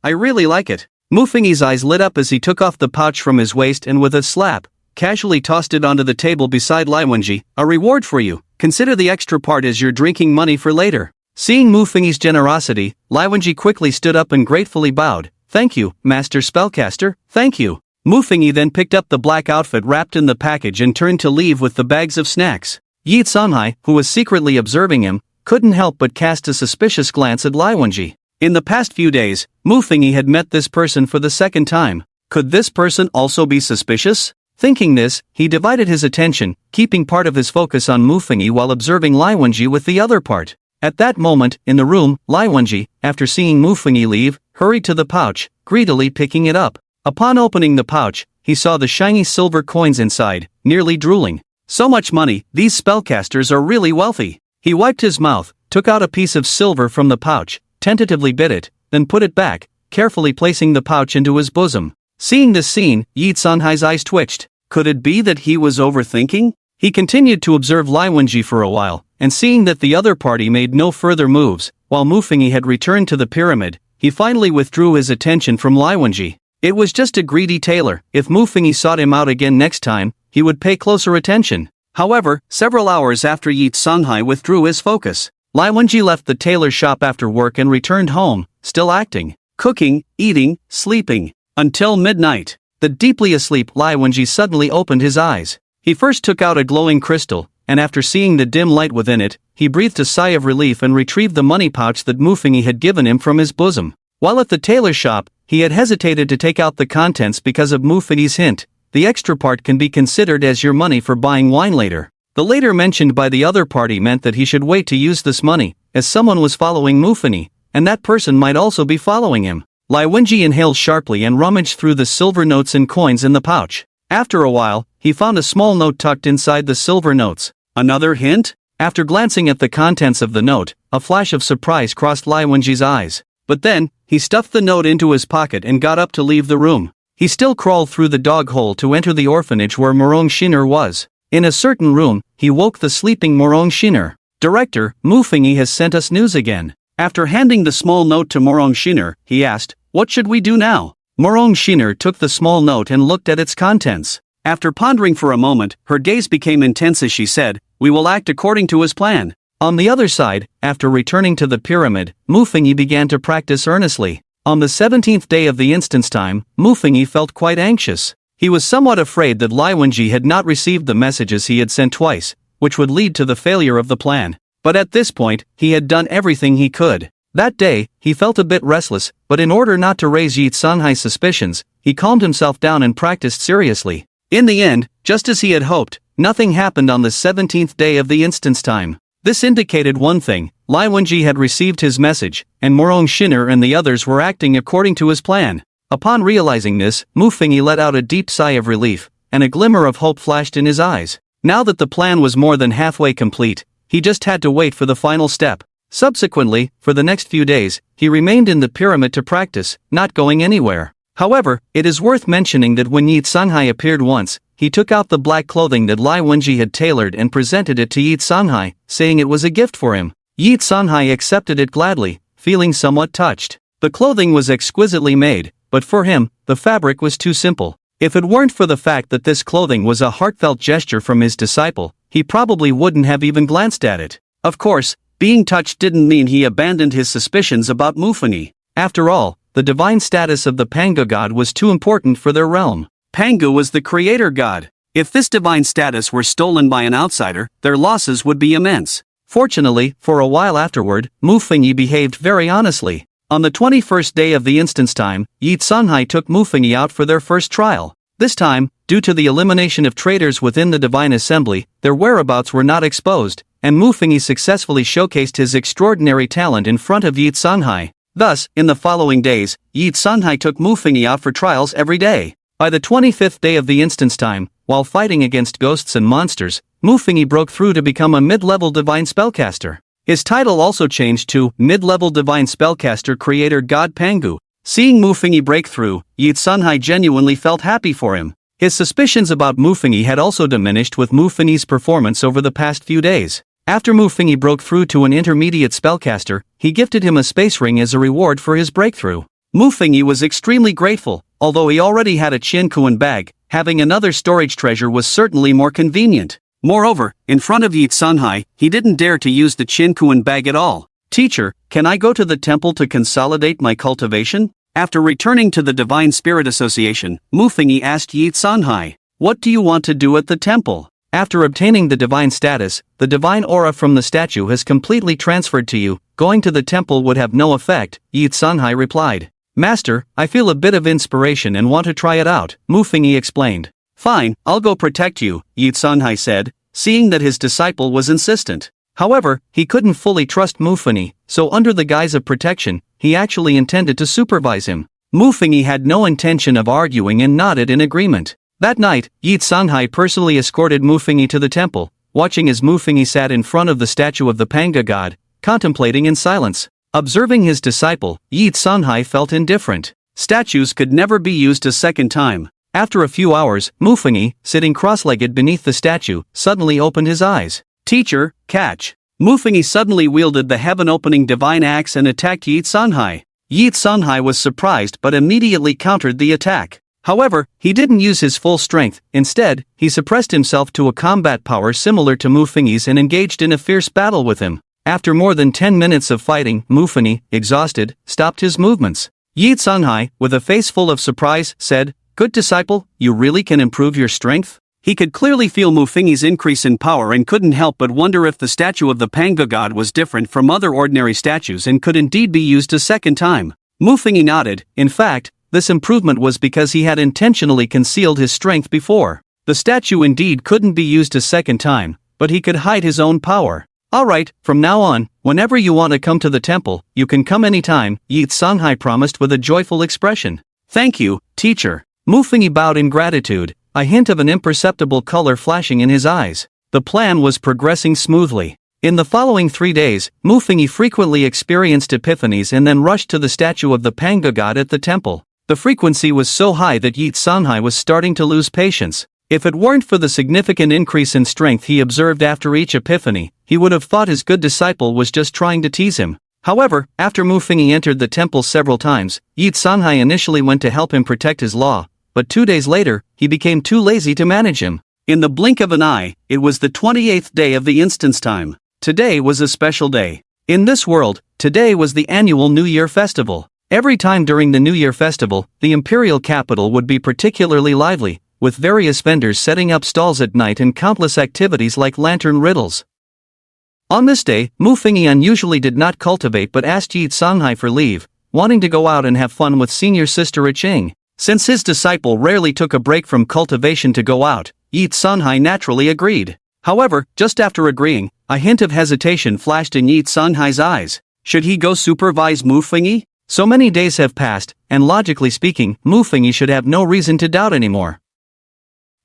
I really like it." Mu Fengyi's eyes lit up as he took off the pouch from his waist and with a slap, casually tossed it onto the table beside Lai Wenji. "A reward for you, consider the extra part as your drinking money for later." Seeing Mu Fengyi's generosity, Lai Wenji quickly stood up and gratefully bowed. "Thank you, Master Spellcaster, thank you." Mu Fengyi then picked up the black outfit wrapped in the package and turned to leave with the bags of snacks. Yi Tsunghai, who was secretly observing him, couldn't help but cast a suspicious glance at Lai Wenji. In the past few days, Mu Fengyi had met this person for the second time. Could this person also be suspicious? Thinking this, he divided his attention, keeping part of his focus on Mu Fengyi while observing Lai Wenji with the other part. At that moment, in the room, Lai Wenji, after seeing Mu Fengyi leave, hurried to the pouch, greedily picking it up. Upon opening the pouch, he saw the shiny silver coins inside, nearly drooling. "So much money, these spellcasters are really wealthy." He wiped his mouth, took out a piece of silver from the pouch, tentatively bit it, then put it back, carefully placing the pouch into his bosom. Seeing this scene, Yi Sunhai's eyes twitched. Could it be that he was overthinking? He continued to observe Lai Wenji for a while, and seeing that the other party made no further moves, while Mufengi had returned to the pyramid, he finally withdrew his attention from Lai Wenji. It was just a greedy tailor. If Mufengi sought him out again next time, he would pay closer attention. However, several hours after Yi Sunhai withdrew his focus, Lai Wenji left the tailor shop after work and returned home, still acting, cooking, eating, sleeping, until midnight. The deeply asleep Lai Wenji suddenly opened his eyes. He first took out a glowing crystal, and after seeing the dim light within it, he breathed a sigh of relief and retrieved the money pouch that Mufengi had given him from his bosom. While at the tailor shop, he had hesitated to take out the contents because of Mufengi's hint. The extra part can be considered as your money for buying wine later. The later mentioned by the other party meant that he should wait to use this money, as someone was following Mufengi, and that person might also be following him. Lai Wenji inhaled sharply and rummaged through the silver notes and coins in the pouch. After a while, he found a small note tucked inside the silver notes. Another hint? After glancing at the contents of the note, a flash of surprise crossed Lai Wenji's eyes. But then, he stuffed the note into his pocket and got up to leave the room. He still crawled through the dog hole to enter the orphanage where Morong Shinner was. In a certain room, he woke the sleeping Morong Shinner. "Director, Mufengi has sent us news again." After handing the small note to Morong Shinner, he asked, "What should we do now?" Morong Shinner took the small note and looked at its contents. After pondering for a moment, her gaze became intense as she said, "We will act according to his plan." On the other side, after returning to the pyramid, Mufengi began to practice earnestly. On the 17th day of the instance time, Mufengi felt quite anxious. He was somewhat afraid that Lai Wenji had not received the messages he had sent twice, which would lead to the failure of the plan. But at this point, he had done everything he could. That day, he felt a bit restless, but in order not to raise Yi Sunhai's suspicions, he calmed himself down and practiced seriously. In the end, just as he had hoped, nothing happened on the 17th day of the instance time. This indicated one thing: Lai Wenji had received his message, and Morong Shinner and the others were acting according to his plan. Upon realizing this, Mufengi let out a deep sigh of relief, and a glimmer of hope flashed in his eyes. Now that the plan was more than halfway complete, he just had to wait for the final step. Subsequently, for the next few days, he remained in the pyramid to practice, not going anywhere. However, it is worth mentioning that when Yi Sunhai appeared once, he took out the black clothing that Lai Wenji had tailored and presented it to Yi Sunhai, saying it was a gift for him. Yi Sunhai accepted it gladly, feeling somewhat touched. The clothing was exquisitely made, but for him, the fabric was too simple. If it weren't for the fact that this clothing was a heartfelt gesture from his disciple, he probably wouldn't have even glanced at it. Of course, being touched didn't mean he abandoned his suspicions about Mufengi. After all, the divine status of the Panga god was too important for their realm. Panga was the creator god. If this divine status were stolen by an outsider, their losses would be immense. Fortunately, for a while afterward, Mufengi behaved very honestly. On the 21st day of the instance time, Yi Sunhai took Mufengi out for their first trial. This time, due to the elimination of traitors within the Divine Assembly, their whereabouts were not exposed, and Mufengi successfully showcased his extraordinary talent in front of Yi Sunhai. Thus, in the following days, Yi Sunhai took Mufengi out for trials every day. By the 25th day of the instance time, while fighting against ghosts and monsters, Mufengi broke through to become a mid-level divine spellcaster. His title also changed to Mid-Level Divine Spellcaster Creator God Pangu. Seeing Mufengi break through, Yi Sunhai genuinely felt happy for him. His suspicions about Mufengi had also diminished with Mufengi's performance over the past few days. After Mufengi broke through to an intermediate spellcaster, he gifted him a space ring as a reward for his breakthrough. Mufengi was extremely grateful. Although he already had a Chinkuan bag, having another storage treasure was certainly more convenient. Moreover, in front of Yi Sunhai, he didn't dare to use the Chinkuan bag at all. "Teacher, can I go to the temple to consolidate my cultivation?" After returning to the Divine Spirit Association, Mufengi asked Yi Sunhai, "What do you want to do at the temple?" After obtaining the divine status, the divine aura from the statue has completely transferred to you. Going to the temple would have no effect, Yi Sunhai replied. "Master, I feel a bit of inspiration and want to try it out," Mufengi explained. "Fine, I'll go protect you," Yi Sunhai said, seeing that his disciple was insistent. However, he couldn't fully trust Mufengi, so under the guise of protection, he actually intended to supervise him. Mufengi had no intention of arguing and nodded in agreement. That night, Yi Sunhai personally escorted Mufengi to the temple, watching as Mufengi sat in front of the statue of the Manga god, contemplating in silence. Observing his disciple, Yi Tsunhai felt indifferent. Statues could never be used a second time. After a few hours, Mufengi, sitting cross-legged beneath the statue, suddenly opened his eyes. Teacher, catch! Mufengi suddenly wielded the heaven-opening divine axe and attacked Yi Tsunhai. Yi Tsunhai was surprised but immediately countered the attack. However, he didn't use his full strength. Instead, he suppressed himself to a combat power similar to Mufengi's and engaged in a fierce battle with him. After more than 10 minutes of fighting, Mufengi, exhausted, stopped his movements. Yi Tsunhai, with a face full of surprise, said, "Good disciple, you really can improve your strength?" He could clearly feel Mufengi's increase in power and couldn't help but wonder if the statue of the Manga god was different from other ordinary statues and could indeed be used a second time. Mufengi nodded. In fact, this improvement was because he had intentionally concealed his strength before. The statue indeed couldn't be used a second time, but he could hide his own power. "Alright, from now on, whenever you want to come to the temple, you can come anytime," Yi Tsunhai promised with a joyful expression. "Thank you, teacher." Mufengi bowed in gratitude, a hint of an imperceptible color flashing in his eyes. The plan was progressing smoothly. In the following 3 days, Mufengi frequently experienced epiphanies and then rushed to the statue of the Manga god at the temple. The frequency was so high that Yi Tsunhai was starting to lose patience. If it weren't for the significant increase in strength he observed after each epiphany, he would have thought his good disciple was just trying to tease him. However, after Mufengi entered the temple several times, Yi Tsunhai initially went to help him protect his law, but 2 days later, he became too lazy to manage him. In the blink of an eye, it was the 28th day of the instance time. Today was a special day. In this world, today was the annual New Year festival. Every time during the New Year festival, the imperial capital would be particularly lively, with various vendors setting up stalls at night and countless activities like lantern riddles. On this day, Mufengi unusually did not cultivate but asked Yi Tsunhai for leave, wanting to go out and have fun with senior sister Iching. Since his disciple rarely took a break from cultivation to go out, Yi Tsunhai naturally agreed. However, just after agreeing, a hint of hesitation flashed in Yi Tsunhai's eyes. Should he go supervise Mufengi? So many days have passed, and logically speaking, Mufengi should have no reason to doubt anymore.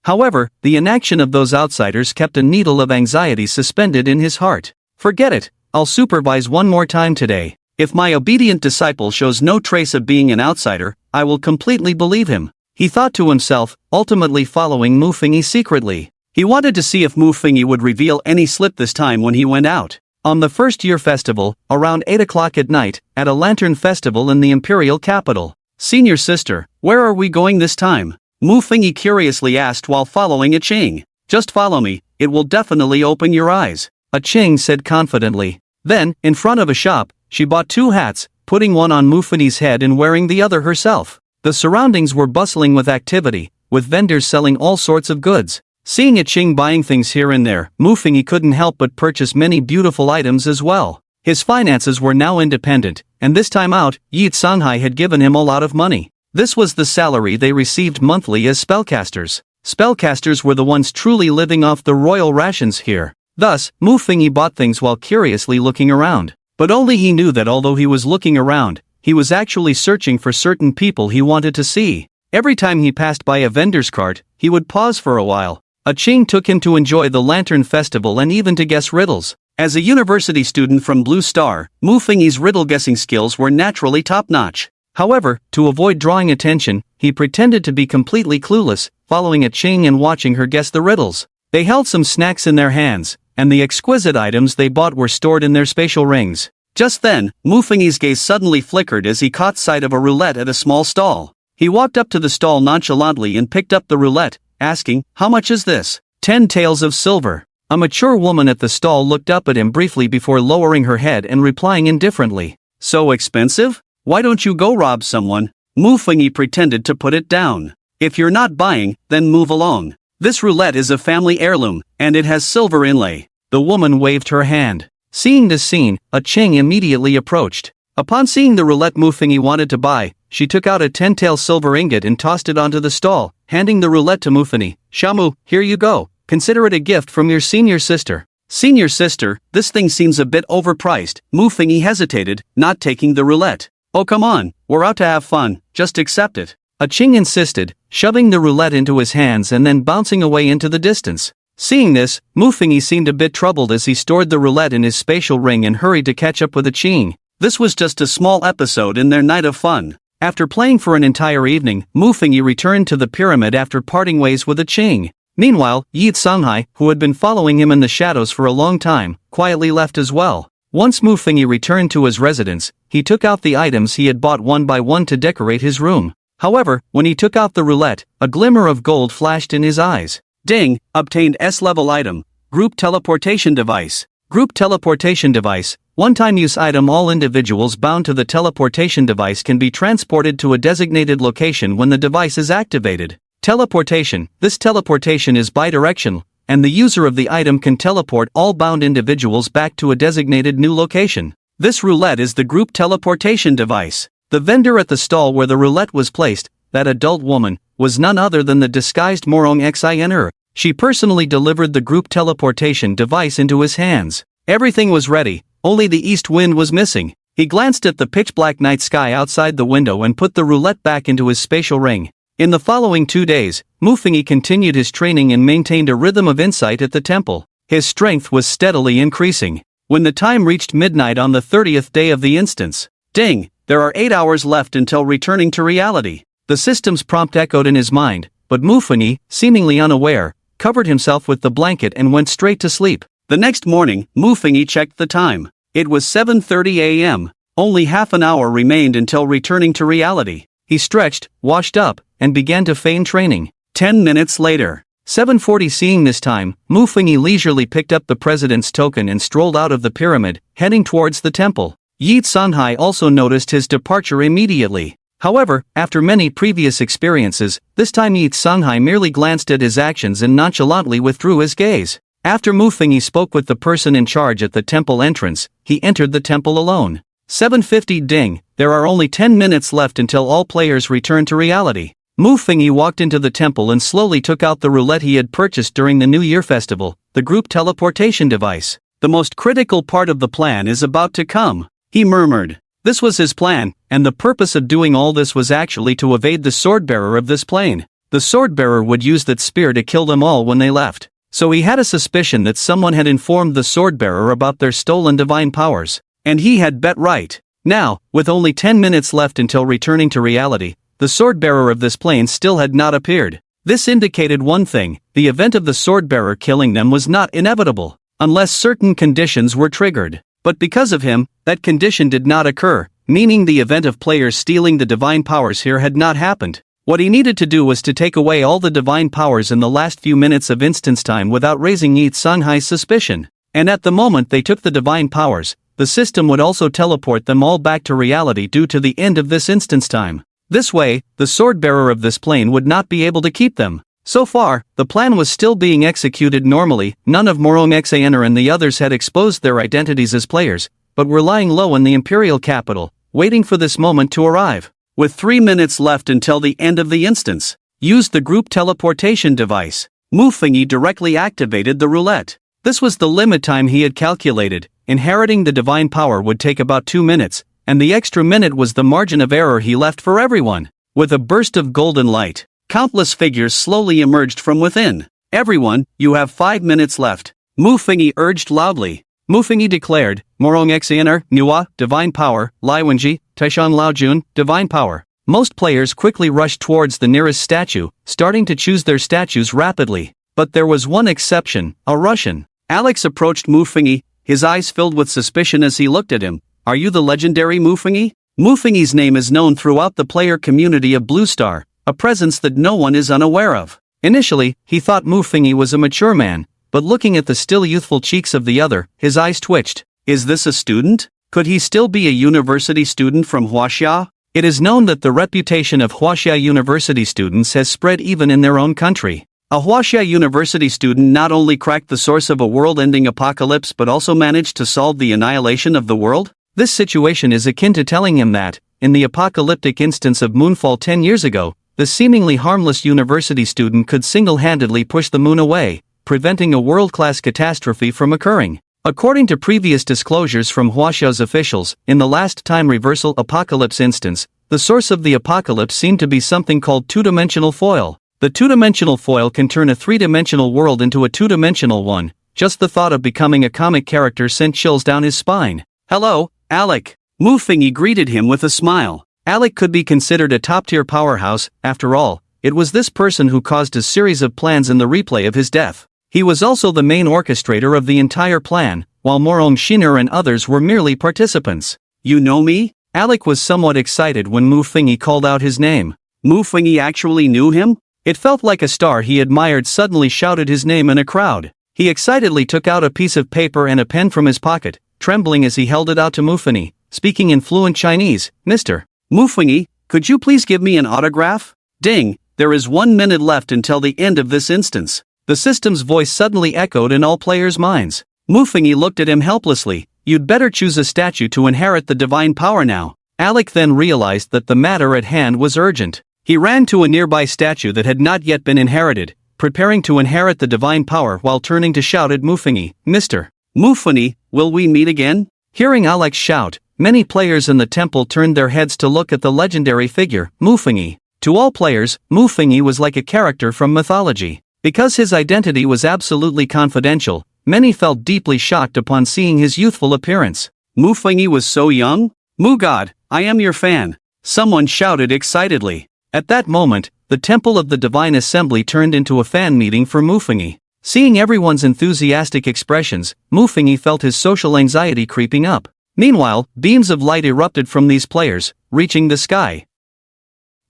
However, the inaction of those outsiders kept a needle of anxiety suspended in his heart. "Forget it, I'll supervise one more time today. If my obedient disciple shows no trace of being an outsider, I will completely believe him," he thought to himself, ultimately following Mufengi secretly. He wanted to see if Mufengi would reveal any slip this time when he went out. On the first year festival, around 8 o'clock at night, at a lantern festival in the imperial capital. "Senior sister, where are we going this time?" Mufengi curiously asked while following Iching. "Just follow me, it will definitely open your eyes," Iching said confidently. Then, in front of a shop, she bought 2 hats, putting one on Mufengi's head and wearing the other herself. The surroundings were bustling with activity, with vendors selling all sorts of goods. Seeing Iching buying things here and there, Mufengi couldn't help but purchase many beautiful items as well. His finances were now independent, and this time out, Yi Tsunhai had given him a lot of money. This was the salary they received monthly as spellcasters. Spellcasters were the ones truly living off the royal rations here. Thus, Mufengi bought things while curiously looking around. But only he knew that although he was looking around, he was actually searching for certain people he wanted to see. Every time he passed by a vendor's cart, he would pause for a while. Iching took him to enjoy the Lantern Festival and even to guess riddles. As a university student from Blue Star, Mufengi's riddle-guessing skills were naturally top-notch. However, to avoid drawing attention, he pretended to be completely clueless, following Iching and watching her guess the riddles. They held some snacks in their hands, and the exquisite items they bought were stored in their spatial rings. Just then, Mufengi's gaze suddenly flickered as he caught sight of a roulette at a small stall. He walked up to the stall nonchalantly and picked up the roulette, asking, "How much is this?" 10 taels of silver. A mature woman at the stall looked up at him briefly before lowering her head and replying indifferently, "So expensive? Why don't you go rob someone?" Mufengi pretended to put it down. "If you're not buying, then move along. This roulette is a family heirloom, and it has silver inlay." The woman waved her hand. Seeing this scene, Iching immediately approached. Upon seeing the roulette Mufengi wanted to buy, she took out a 10-tael silver ingot and tossed it onto the stall, handing the roulette to Mufengi. "Shamu, here you go. Consider it a gift from your senior sister." "Senior sister, this thing seems a bit overpriced." Mufengi hesitated, not taking the roulette. "Oh come on, we're out to have fun, just accept it." Iching insisted, shoving the roulette into his hands and then bouncing away into the distance. Seeing this, Mufengi seemed a bit troubled as he stored the roulette in his spatial ring and hurried to catch up with the Qing. This was just a small episode in their night of fun. After playing for an entire evening, Mufengi returned to the pyramid after parting ways with the Qing. Meanwhile, Yi Tsunghai, who had been following him in the shadows for a long time, quietly left as well. Once Mufengi returned to his residence, he took out the items he had bought one by one to decorate his room. However, when he took out the roulette, a glimmer of gold flashed in his eyes. Ding! Obtained Sss-Level item. Group teleportation device. Group teleportation device. One-time use item. All individuals bound to the teleportation device can be transported to a designated location when the device is activated. Teleportation. This teleportation is bidirectional, and the user of the item can teleport all bound individuals back to a designated new location. This roulette is the group teleportation device. The vendor at the stall where the roulette was placed, that adult woman, was none other than the disguised Morong Xin. She personally delivered the group teleportation device into his hands. Everything was ready, only the east wind was missing. He glanced at the pitch-black night sky outside the window and put the roulette back into his spatial ring. In the following 2 days, Mufengi continued his training and maintained a rhythm of insight at the temple. His strength was steadily increasing. When the time reached midnight on the 30th day of the instance, ding! There are 8 hours left until returning to reality. The system's prompt echoed in his mind, but Mufengi, seemingly unaware, covered himself with the blanket and went straight to sleep. The next morning, Mufengi checked the time. It was 7:30 a.m. Only half an hour remained until returning to reality. He stretched, washed up, and began to feign training. 10 minutes later, 7:40. Seeing this time, Mufengi leisurely picked up the president's token and strolled out of the pyramid, heading towards the temple. Yi Tsunghai also noticed his departure immediately. However, after many previous experiences, this time Yi Tsunghai merely glanced at his actions and nonchalantly withdrew his gaze. After Mufengi spoke with the person in charge at the temple entrance, he entered the temple alone. 7:50. Ding! There are only 10 minutes left until all players return to reality. Mufengi walked into the temple and slowly took out the roulette he had purchased during the New Year festival, the group teleportation device. The most critical part of the plan is about to come, he murmured. This was his plan, and the purpose of doing all this was actually to evade the sword-bearer of this plane. The sword-bearer would use that spear to kill them all when they left. So he had a suspicion that someone had informed the sword-bearer about their stolen divine powers. And he had bet right. Now, with only 10 minutes left until returning to reality, the sword-bearer of this plane still had not appeared. This indicated one thing: the event of the sword-bearer killing them was not inevitable, unless certain conditions were triggered. But because of him, that condition did not occur, meaning the event of players stealing the divine powers here had not happened. What he needed to do was to take away all the divine powers in the last few minutes of instance time without raising Yi Tsunghai's suspicion. And at the moment they took the divine powers, the system would also teleport them all back to reality due to the end of this instance time. This way, the sword-bearer of this plane would not be able to keep them. So far, the plan was still being executed normally. None of Morong Xin and the others had exposed their identities as players, but were lying low in the imperial capital, waiting for this moment to arrive. With 3 minutes left until the end of the instance, used the group teleportation device. Mufengi directly activated the roulette. This was the limit time he had calculated. Inheriting the divine power would take about 2 minutes, and the extra minute was the margin of error he left for everyone. With a burst of golden light, countless figures slowly emerged from within. Everyone, you have 5 minutes left, Mufengi urged loudly. Mufengi declared, Morong Xin, Nuwa, divine power, Lai Wenji, Taishan Laojun, divine power. Most players quickly rushed towards the nearest statue, starting to choose their statues rapidly. But there was one exception, a Russian. Alex approached Mufengi, his eyes filled with suspicion as he looked at him. Are you the legendary Mufengi? Mufengi's name is known throughout the player community of Blue Star, a presence that no one is unaware of. Initially, he thought Mufengi was a mature man, but looking at the still youthful cheeks of the other, his eyes twitched. Is this a student? Could he still be a university student from Huaxia? It is known that the reputation of Huaxia University students has spread even in their own country. A Huaxia University student not only cracked the source of a world-ending apocalypse but also managed to solve the annihilation of the world? This situation is akin to telling him that, in the apocalyptic instance of Moonfall 10 years ago, the seemingly harmless university student could single-handedly push the moon away, preventing a world-class catastrophe from occurring. According to previous disclosures from Huaxia's officials, in the last time reversal apocalypse instance, the source of the apocalypse seemed to be something called two-dimensional foil. The two-dimensional foil can turn a three-dimensional world into a two-dimensional one. Just the thought of becoming a comic character sent chills down his spine. "Hello, Alec." Mu Fingyi greeted him with a smile. Alec could be considered a top-tier powerhouse. After all, it was this person who caused a series of plans in the replay of his death. He was also the main orchestrator of the entire plan, while Morong Shinner and others were merely participants. "You know me?" Alec was somewhat excited when Mu Fingyi called out his name. Mu Fingyi actually knew him? It felt like a star he admired suddenly shouted his name in a crowd. He excitedly took out a piece of paper and a pen from his pocket, trembling as he held it out to Mu Fingyi, speaking in fluent Chinese. "Mr. Mu Fingyi, could you please give me an autograph?" Ding, there is 1 minute left until the end of this instance. The system's voice suddenly echoed in all players' minds. Mu Fingyi looked at him helplessly. "You'd better choose a statue to inherit the divine power now." Alec then realized that the matter at hand was urgent. He ran to a nearby statue that had not yet been inherited, preparing to inherit the divine power while turning to shout at Mu Fingyi, "Mr. Mu Fingyi, will we meet again?" Hearing Alec's shout, many players in the temple turned their heads to look at the legendary figure, Mu Fingyi. To all players, Mu Fingyi was like a character from mythology. Because his identity was absolutely confidential, many felt deeply shocked upon seeing his youthful appearance. "Mu Fingyi was so young? Mu God, I am your fan!" Someone shouted excitedly. At that moment, the Temple of the Divine Assembly turned into a fan meeting for Mu Fingyi. Seeing everyone's enthusiastic expressions, Mu Fingyi felt his social anxiety creeping up. Meanwhile, beams of light erupted from these players, reaching the sky.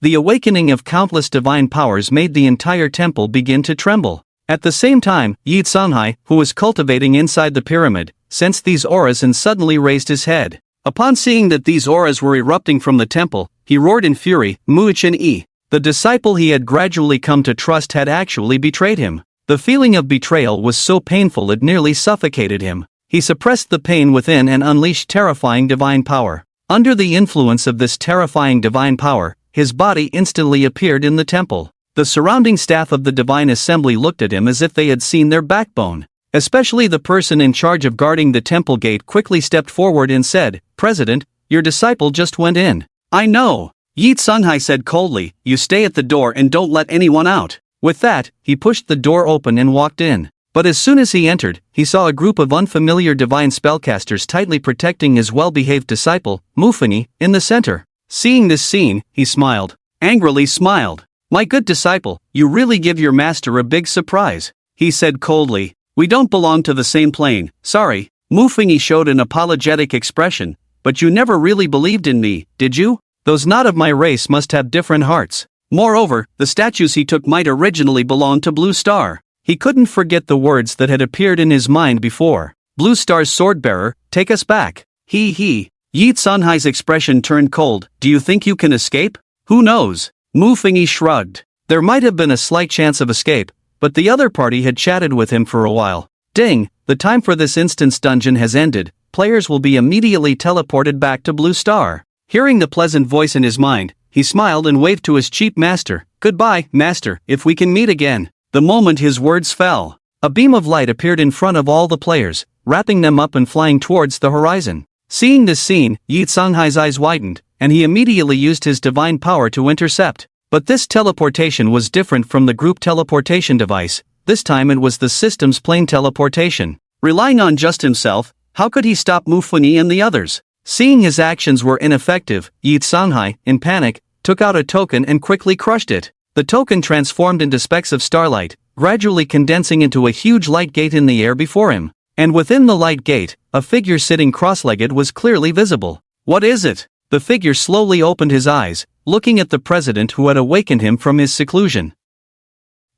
The awakening of countless divine powers made the entire temple begin to tremble. At the same time, Yi Tsunghai, who was cultivating inside the pyramid, sensed these auras and suddenly raised his head. Upon seeing that these auras were erupting from the temple, he roared in fury, "Mu Chen-yi!" The disciple he had gradually come to trust had actually betrayed him. The feeling of betrayal was so painful it nearly suffocated him. He suppressed the pain within and unleashed terrifying divine power. Under the influence of this terrifying divine power, his body instantly appeared in the temple. The surrounding staff of the Divine Assembly looked at him as if they had seen their backbone. Especially the person in charge of guarding the temple gate quickly stepped forward and said, "President, your disciple just went in." "I know," Yi Tsunghai said coldly, "you stay at the door and don't let anyone out." With that, he pushed the door open and walked in. But as soon as he entered, he saw a group of unfamiliar divine spellcasters tightly protecting his well-behaved disciple, Mu Fingyi, in the center. Seeing this scene, he smiled. Angrily smiled. "My good disciple, you really give your master a big surprise," he said coldly. "We don't belong to the same plane, sorry." Mu Fingyi showed an apologetic expression. "But you never really believed in me, did you? Those not of my race must have different hearts. Moreover, the statues he took might originally belong to Blue Star." He couldn't forget the words that had appeared in his mind before. "Blue Star's sword-bearer, take us back." He. Yi Tsunghai's expression turned cold. "Do you think you can escape?" "Who knows?" Mu Fingyi shrugged. There might have been a slight chance of escape, but the other party had chatted with him for a while. Ding, the time for this instance dungeon has ended. Players will be immediately teleported back to Blue Star. Hearing the pleasant voice in his mind, he smiled and waved to his chief master. "Goodbye, master, if we can meet again." The moment his words fell, a beam of light appeared in front of all the players, wrapping them up and flying towards the horizon. Seeing this scene, Yi Tsunghai's eyes widened, and he immediately used his divine power to intercept. But this teleportation was different from the group teleportation device. This time it was the system's plane teleportation. Relying on just himself, how could he stop Mu Fingyi and the others? Seeing his actions were ineffective, Yi Tsunghai, in panic, took out a token and quickly crushed it. The token transformed into specks of starlight, gradually condensing into a huge light gate in the air before him. And within the light gate, a figure sitting cross-legged was clearly visible. "What is it?" The figure slowly opened his eyes, looking at the president who had awakened him from his seclusion.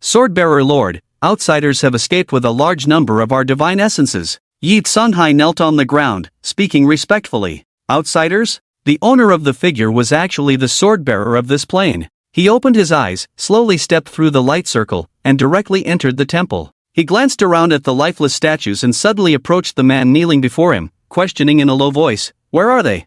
"Swordbearer Lord, outsiders have escaped with a large number of our divine essences." Yi Tsunghai knelt on the ground, speaking respectfully. "Outsiders?" The owner of the figure was actually the swordbearer of this plane. He opened his eyes, slowly stepped through the light circle, and directly entered the temple. He glanced around at the lifeless statues and suddenly approached the man kneeling before him, questioning in a low voice, "Where are they?"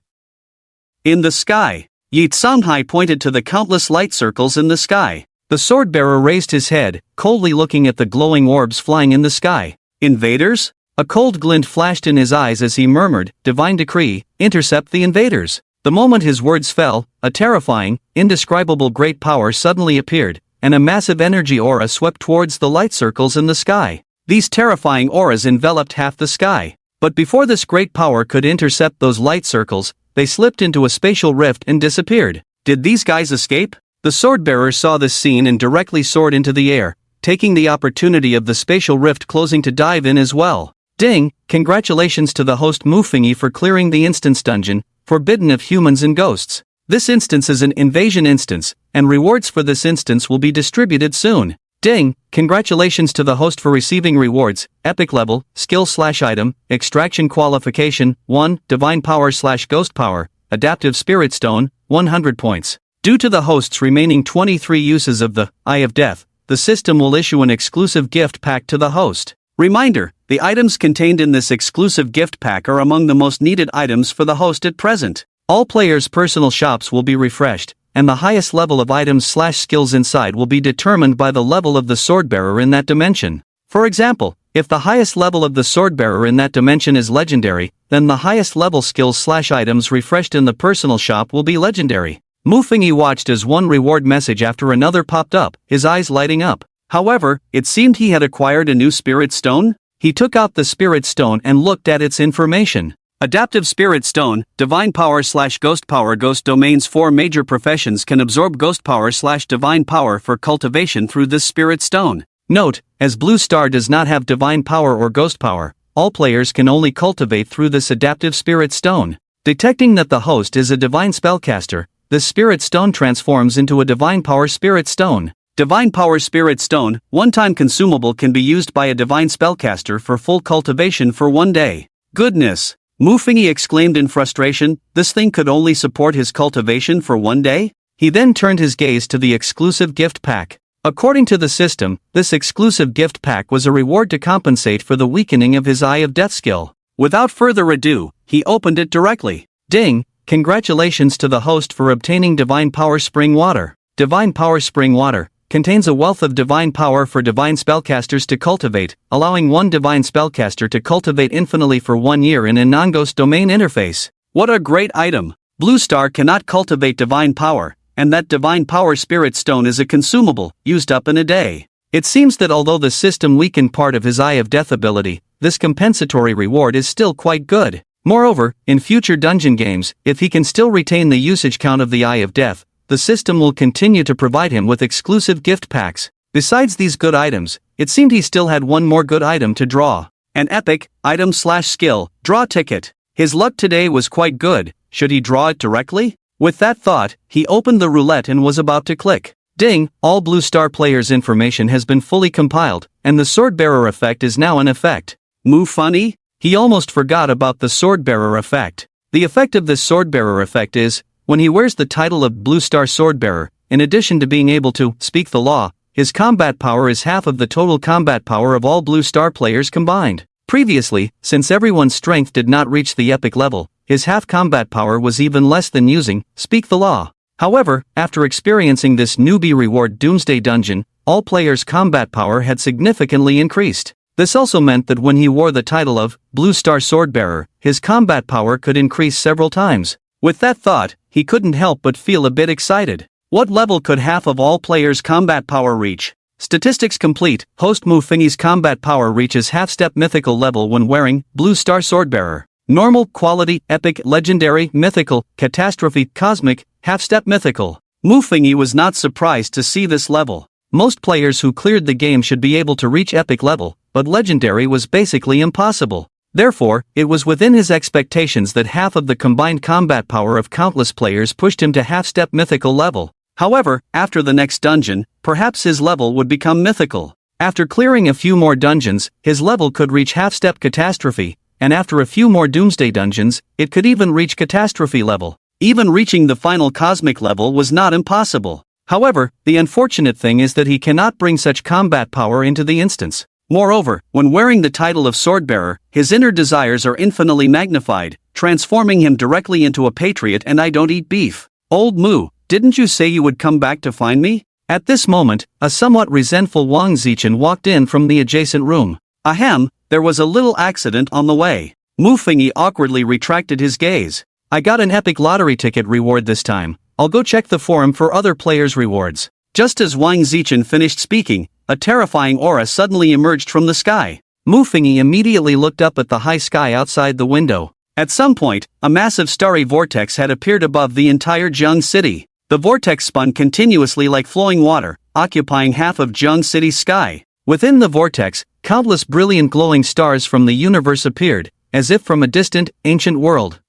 "In the sky." Yi Tsunghai pointed to the countless light circles in the sky. The sword-bearer raised his head, coldly looking at the glowing orbs flying in the sky. "Invaders?" A cold glint flashed in his eyes as he murmured, "Divine decree, intercept the invaders." The moment his words fell, a terrifying, indescribable great power suddenly appeared, and a massive energy aura swept towards the light circles in the sky. These terrifying auras enveloped half the sky. But before this great power could intercept those light circles, they slipped into a spatial rift and disappeared. Did these guys escape? The swordbearer saw this scene and directly soared into the air, taking the opportunity of the spatial rift closing to dive in as well. Ding! Congratulations to the host Mufingi for clearing the instance dungeon, forbidden of humans and ghosts. This instance is an invasion instance, and rewards for this instance will be distributed soon. Ding! Congratulations to the host for receiving rewards, epic level, skill/item, extraction qualification, 1, divine power/ghost power, adaptive spirit stone, 100 points. Due to the host's remaining 23 uses of the Eye of Death, the system will issue an exclusive gift pack to the host. Reminder, the items contained in this exclusive gift pack are among the most needed items for the host at present. All players' personal shops will be refreshed, and the highest level of items/skills inside will be determined by the level of the swordbearer in that dimension. For example, if the highest level of the swordbearer in that dimension is legendary, then the highest level skills/items refreshed in the personal shop will be legendary. Mufingi watched as one reward message after another popped up, his eyes lighting up. However, it seemed he had acquired a new spirit stone. He took out the spirit stone and looked at its information. Adaptive Spirit Stone, Divine Power/Ghost Power. Ghost Domain's 4 major professions can absorb Ghost Power/Divine Power for cultivation through this Spirit Stone. Note, as Blue Star does not have Divine Power or Ghost Power, all players can only cultivate through this Adaptive Spirit Stone. Detecting that the host is a Divine Spellcaster, this Spirit Stone transforms into a Divine Power Spirit Stone. Divine Power Spirit Stone, one-time consumable, can be used by a Divine Spellcaster for full cultivation for 1 day. Goodness! Mufingi exclaimed in frustration, this thing could only support his cultivation for 1 day? He then turned his gaze to the exclusive gift pack. According to the system, this exclusive gift pack was a reward to compensate for the weakening of his Eye of Death skill. Without further ado, he opened it directly. Ding! Congratulations to the host for obtaining Divine Power Spring Water. Divine Power Spring Water contains a wealth of divine power for divine spellcasters to cultivate, allowing one divine spellcaster to cultivate infinitely for 1 year in a non-ghost domain interface. What a great item! Blue Star cannot cultivate divine power, and that divine power spirit stone is a consumable, used up in a day. It seems that although the system weakened part of his Eye of Death ability, this compensatory reward is still quite good. Moreover, in future dungeon games, if he can still retain the usage count of the Eye of Death, the system will continue to provide him with exclusive gift packs. Besides these good items, it seemed he still had one more good item to draw. An epic, item/skill, draw ticket. His luck today was quite good. Should he draw it directly? With that thought, he opened the roulette and was about to click. Ding! All Blue Star players' information has been fully compiled, and the Swordbearer effect is now in effect. Funny? He almost forgot about the Swordbearer effect. The effect of this Swordbearer effect is, when he wears the title of Blue Star Swordbearer, in addition to being able to speak the law, his combat power is half of the total combat power of all Blue Star players combined. Previously, since everyone's strength did not reach the epic level, his half combat power was even less than using speak the law. However, after experiencing this newbie reward Doomsday dungeon, all players' combat power had significantly increased. This also meant that when he wore the title of Blue Star Swordbearer, his combat power could increase several times. With that thought, he couldn't help but feel a bit excited. What level could half of all players' combat power reach? Statistics complete. Host Mufingi's combat power reaches half-step mythical level when wearing Blue Star Swordbearer. Normal, quality, epic, legendary, mythical, catastrophe, cosmic, half-step mythical. Mufingi was not surprised to see this level. Most players who cleared the game should be able to reach epic level, but legendary was basically impossible. Therefore, it was within his expectations that half of the combined combat power of countless players pushed him to half-step mythical level. However, after the next dungeon, perhaps his level would become mythical. After clearing a few more dungeons, his level could reach half-step catastrophe, and after a few more Doomsday dungeons, it could even reach catastrophe level. Even reaching the final cosmic level was not impossible. However, the unfortunate thing is that he cannot bring such combat power into the instance. Moreover, when wearing the title of Swordbearer, his inner desires are infinitely magnified, transforming him directly into a patriot and I don't eat beef. Old Mu, didn't you say you would come back to find me? At this moment, a somewhat resentful Wang Zichen walked in from the adjacent room. Ahem, there was a little accident on the way. Mufingi awkwardly retracted his gaze. I got an epic lottery ticket reward this time. I'll go check the forum for other players' rewards. Just as Wang Zichen finished speaking, a terrifying aura suddenly emerged from the sky. Mu Fengyi immediately looked up at the high sky outside the window. At some point, a massive starry vortex had appeared above the entire Zheng city. The vortex spun continuously like flowing water, occupying half of Zheng city's sky. Within the vortex, countless brilliant glowing stars from the universe appeared, as if from a distant, ancient world.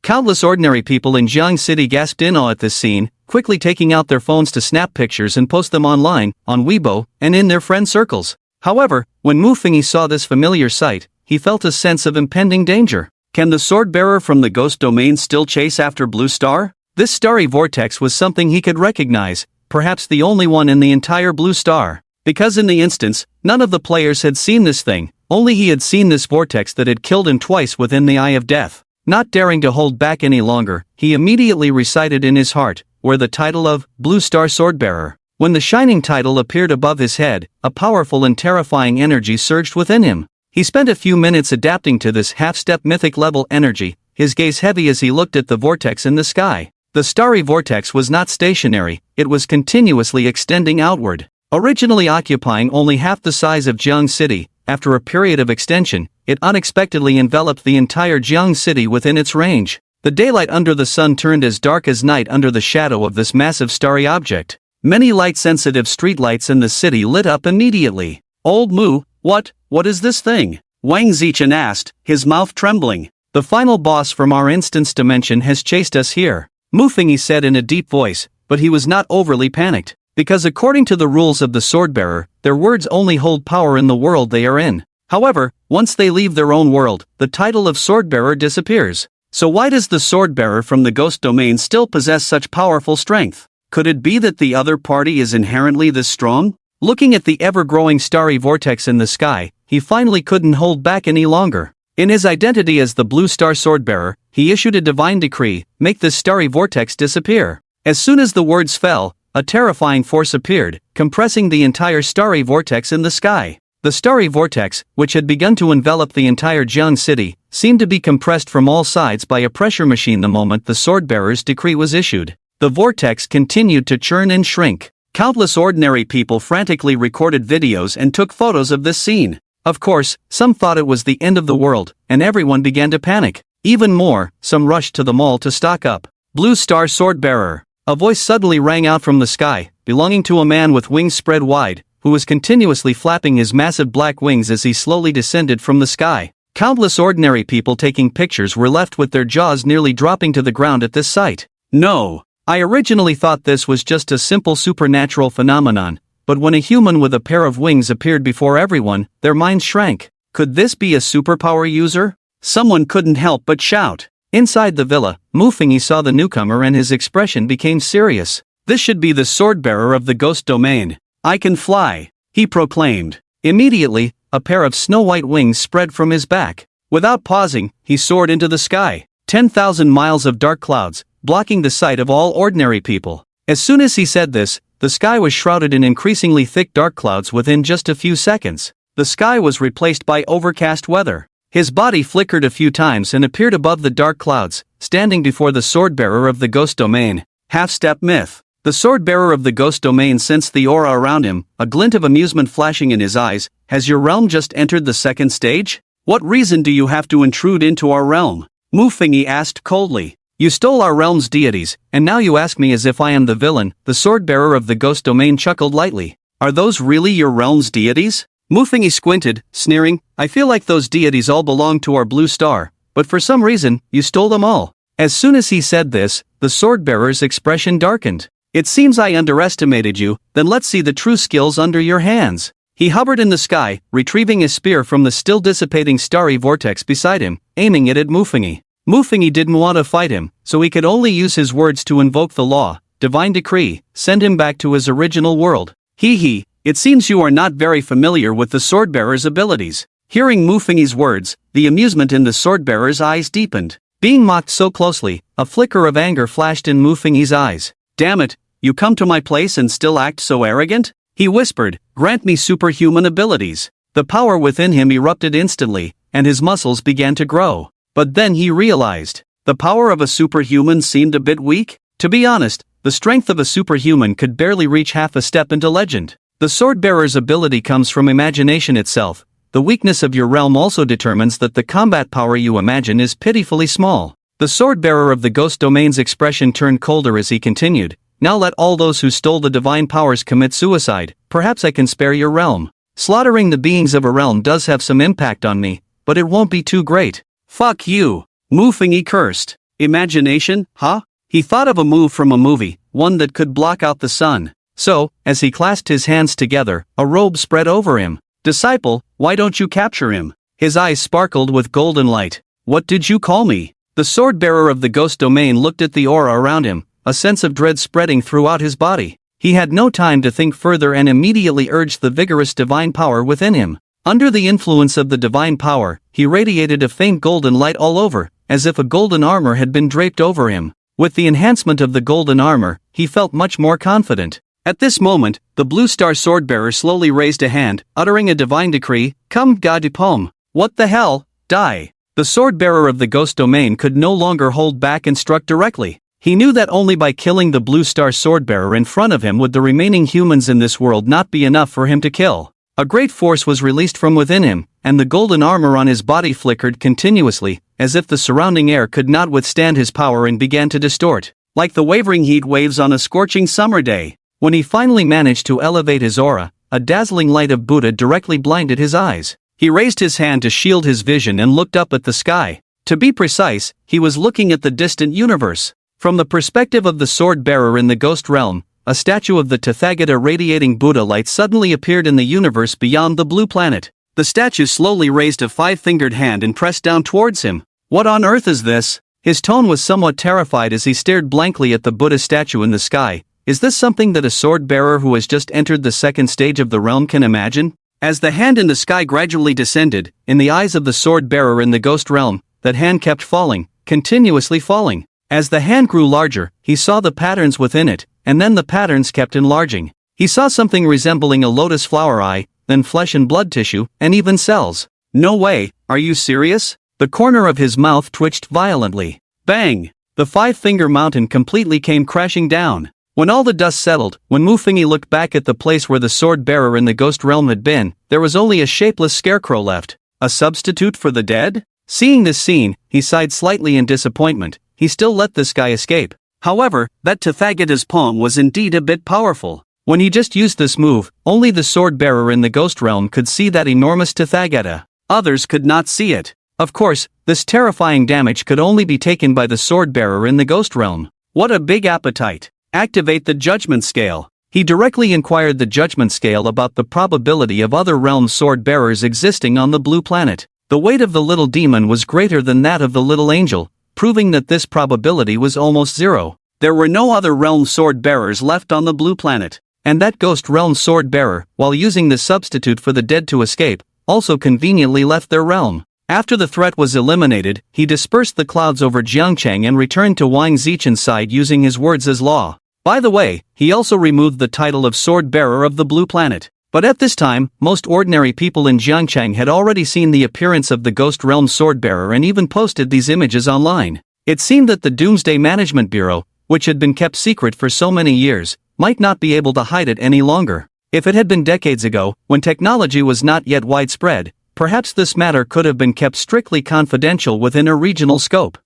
Countless ordinary people in Zheng City gasped in awe at this scene, quickly taking out their phones to snap pictures and post them online, on Weibo, and in their friend circles. However, when Mu Fengyi saw this familiar sight, he felt a sense of impending danger. Can the sword-bearer from the ghost domain still chase after Blue Star? This starry vortex was something he could recognize, perhaps the only one in the entire Blue Star. Because in the instance, none of the players had seen this thing, only he had seen this vortex that had killed him twice within the Eye of Death. Not daring to hold back any longer, he immediately recited in his heart, where the title of Blue Star Swordbearer. When the shining title appeared above his head, a powerful and terrifying energy surged within him. He spent a few minutes adapting to this half-step mythic level energy, his gaze heavy as he looked at the vortex in the sky. The starry vortex was not stationary, it was continuously extending outward. Originally occupying only half the size of Zheng City, after a period of extension, it unexpectedly enveloped the entire Zheng City within its range. The daylight under the sun turned as dark as night under the shadow of this massive starry object. Many light-sensitive streetlights in the city lit up immediately. "Old Mu, what is this thing?" Wang Zichen asked, his mouth trembling. "The final boss from our instance dimension has chased us here," Mu Fengyi said in a deep voice, but he was not overly panicked. Because according to the rules of the Swordbearer, their words only hold power in the world they are in. However, once they leave their own world, the title of Swordbearer disappears. So why does the Swordbearer from the Ghost Domain still possess such powerful strength? Could it be that the other party is inherently this strong? Looking at the ever-growing starry vortex in the sky, he finally couldn't hold back any longer. In his identity as the Blue Star Swordbearer, he issued a divine decree, make this starry vortex disappear. As soon as the words fell, a terrifying force appeared, compressing the entire starry vortex in the sky. The starry vortex, which had begun to envelop the entire Zheng city, seemed to be compressed from all sides by a pressure machine the moment the Swordbearer's decree was issued. The vortex continued to churn and shrink. Countless ordinary people frantically recorded videos and took photos of this scene. Of course, some thought it was the end of the world, and everyone began to panic. Even more, some rushed to the mall to stock up. Blue Star Swordbearer. A voice suddenly rang out from the sky, belonging to a man with wings spread wide, who was continuously flapping his massive black wings as he slowly descended from the sky. Countless ordinary people taking pictures were left with their jaws nearly dropping to the ground at this sight. "No, I originally thought this was just a simple supernatural phenomenon, but when a human with a pair of wings appeared before everyone, their minds shrank. Could this be a superpower user?" Someone couldn't help but shout. Inside the villa, Mu Fengyi saw the newcomer and his expression became serious. "This should be the Swordbearer of the Ghost Domain. I can fly," he proclaimed. Immediately, a pair of snow-white wings spread from his back. Without pausing, he soared into the sky. 10,000 miles of dark clouds, blocking the sight of all ordinary people. As soon as he said this, the sky was shrouded in increasingly thick dark clouds within just a few seconds. The sky was replaced by overcast weather. His body flickered a few times and appeared above the dark clouds, standing before the Swordbearer of the Ghost Domain. Half-step myth. The Swordbearer of the Ghost Domain sensed the aura around him, a glint of amusement flashing in his eyes. "Has your realm just entered the second stage? What reason do you have to intrude into our realm?" Mu Fengyi asked coldly. "You stole our realm's deities, and now you ask me as if I am the villain." The Swordbearer of the Ghost Domain chuckled lightly. "Are those really your realm's deities?" Mu Fengyi squinted, sneering. "I feel like those deities all belong to our Blue Star, but for some reason, you stole them all." As soon as he said this, the Swordbearer's expression darkened. "It seems I underestimated you, then let's see the true skills under your hands." He hovered in the sky, retrieving a spear from the still dissipating starry vortex beside him, aiming it at Mu Fengyi. Mu Fengyi didn't want to fight him, so he could only use his words to invoke the law, divine decree, send him back to his original world. "Hee, it seems you are not very familiar with the Swordbearer's abilities." Hearing Mu Fengyi's words, the amusement in the Swordbearer's eyes deepened. Being mocked so closely, a flicker of anger flashed in Mu Fengyi's eyes. "Damn it, you come to my place and still act so arrogant?" he whispered. "Grant me superhuman abilities." The power within him erupted instantly, and his muscles began to grow. But then he realized, the power of a superhuman seemed a bit weak. To be honest, the strength of a superhuman could barely reach half a step into legend. The sword-bearer's ability comes from imagination itself. The weakness of your realm also determines that the combat power you imagine is pitifully small. The sword-bearer of the ghost domain's expression turned colder as he continued. Now let all those who stole the divine powers commit suicide. Perhaps I can spare your realm. Slaughtering the beings of a realm does have some impact on me, but it won't be too great. Fuck you. Mu Fengyi cursed. Imagination, huh? He thought of a move from a movie, one that could block out the sun. So, as he clasped his hands together, a robe spread over him. Disciple, why don't you capture him? His eyes sparkled with golden light. What did you call me? The sword-bearer of the ghost domain looked at the aura around him, a sense of dread spreading throughout his body. He had no time to think further and immediately urged the vigorous divine power within him. Under the influence of the divine power, he radiated a faint golden light all over, as if a golden armor had been draped over him. With the enhancement of the golden armor, he felt much more confident. At this moment, the blue star swordbearer slowly raised a hand, uttering a divine decree, "Come, Gadipom." What the hell? Die. The swordbearer of the ghost domain could no longer hold back and struck directly. He knew that only by killing the blue star swordbearer in front of him would the remaining humans in this world not be enough for him to kill. A great force was released from within him, and the golden armor on his body flickered continuously, as if the surrounding air could not withstand his power and began to distort, like the wavering heat waves on a scorching summer day. When he finally managed to elevate his aura, a dazzling light of Buddha directly blinded his eyes. He raised his hand to shield his vision and looked up at the sky. To be precise, he was looking at the distant universe. From the perspective of the sword-bearer in the ghost realm, a statue of the Tathagata radiating Buddha light suddenly appeared in the universe beyond the blue planet. The statue slowly raised a five-fingered hand and pressed down towards him. What on earth is this? His tone was somewhat terrified as he stared blankly at the Buddha statue in the sky. Is this something that a sword-bearer who has just entered the second stage of the realm can imagine? As the hand in the sky gradually descended, in the eyes of the sword-bearer in the ghost realm, that hand kept falling, continuously falling. As the hand grew larger, he saw the patterns within it, and then the patterns kept enlarging. He saw something resembling a lotus flower eye, then flesh and blood tissue, and even cells. No way, are you serious? The corner of his mouth twitched violently. Bang! The five-finger mountain completely came crashing down. When all the dust settled, when Mu Fengyi looked back at the place where the sword-bearer in the ghost realm had been, there was only a shapeless scarecrow left. A substitute for the dead? Seeing this scene, he sighed slightly in disappointment. He still let this guy escape. However, that Tathagata's palm was indeed a bit powerful. When he just used this move, only the sword-bearer in the ghost realm could see that enormous Tathagata. Others could not see it. Of course, this terrifying damage could only be taken by the sword-bearer in the ghost realm. What a big appetite! Activate the judgment scale. He directly inquired the judgment scale about the probability of other realm sword-bearers existing on the blue planet. The weight of the little demon was greater than that of the little angel, proving that this probability was almost zero. There were no other realm sword-bearers left on the blue planet, and that ghost realm sword-bearer, while using the substitute for the dead to escape, also conveniently left their realm. After the threat was eliminated, he dispersed the clouds over Jiangcheng and returned to Wang Zichen's side using his words as law. By the way, he also removed the title of sword-bearer of the blue planet. But at this time, most ordinary people in Jiangcheng had already seen the appearance of the ghost realm sword-bearer and even posted these images online. It seemed that the Doomsday Management Bureau, which had been kept secret for so many years, might not be able to hide it any longer. If it had been decades ago, when technology was not yet widespread, perhaps this matter could have been kept strictly confidential within a regional scope.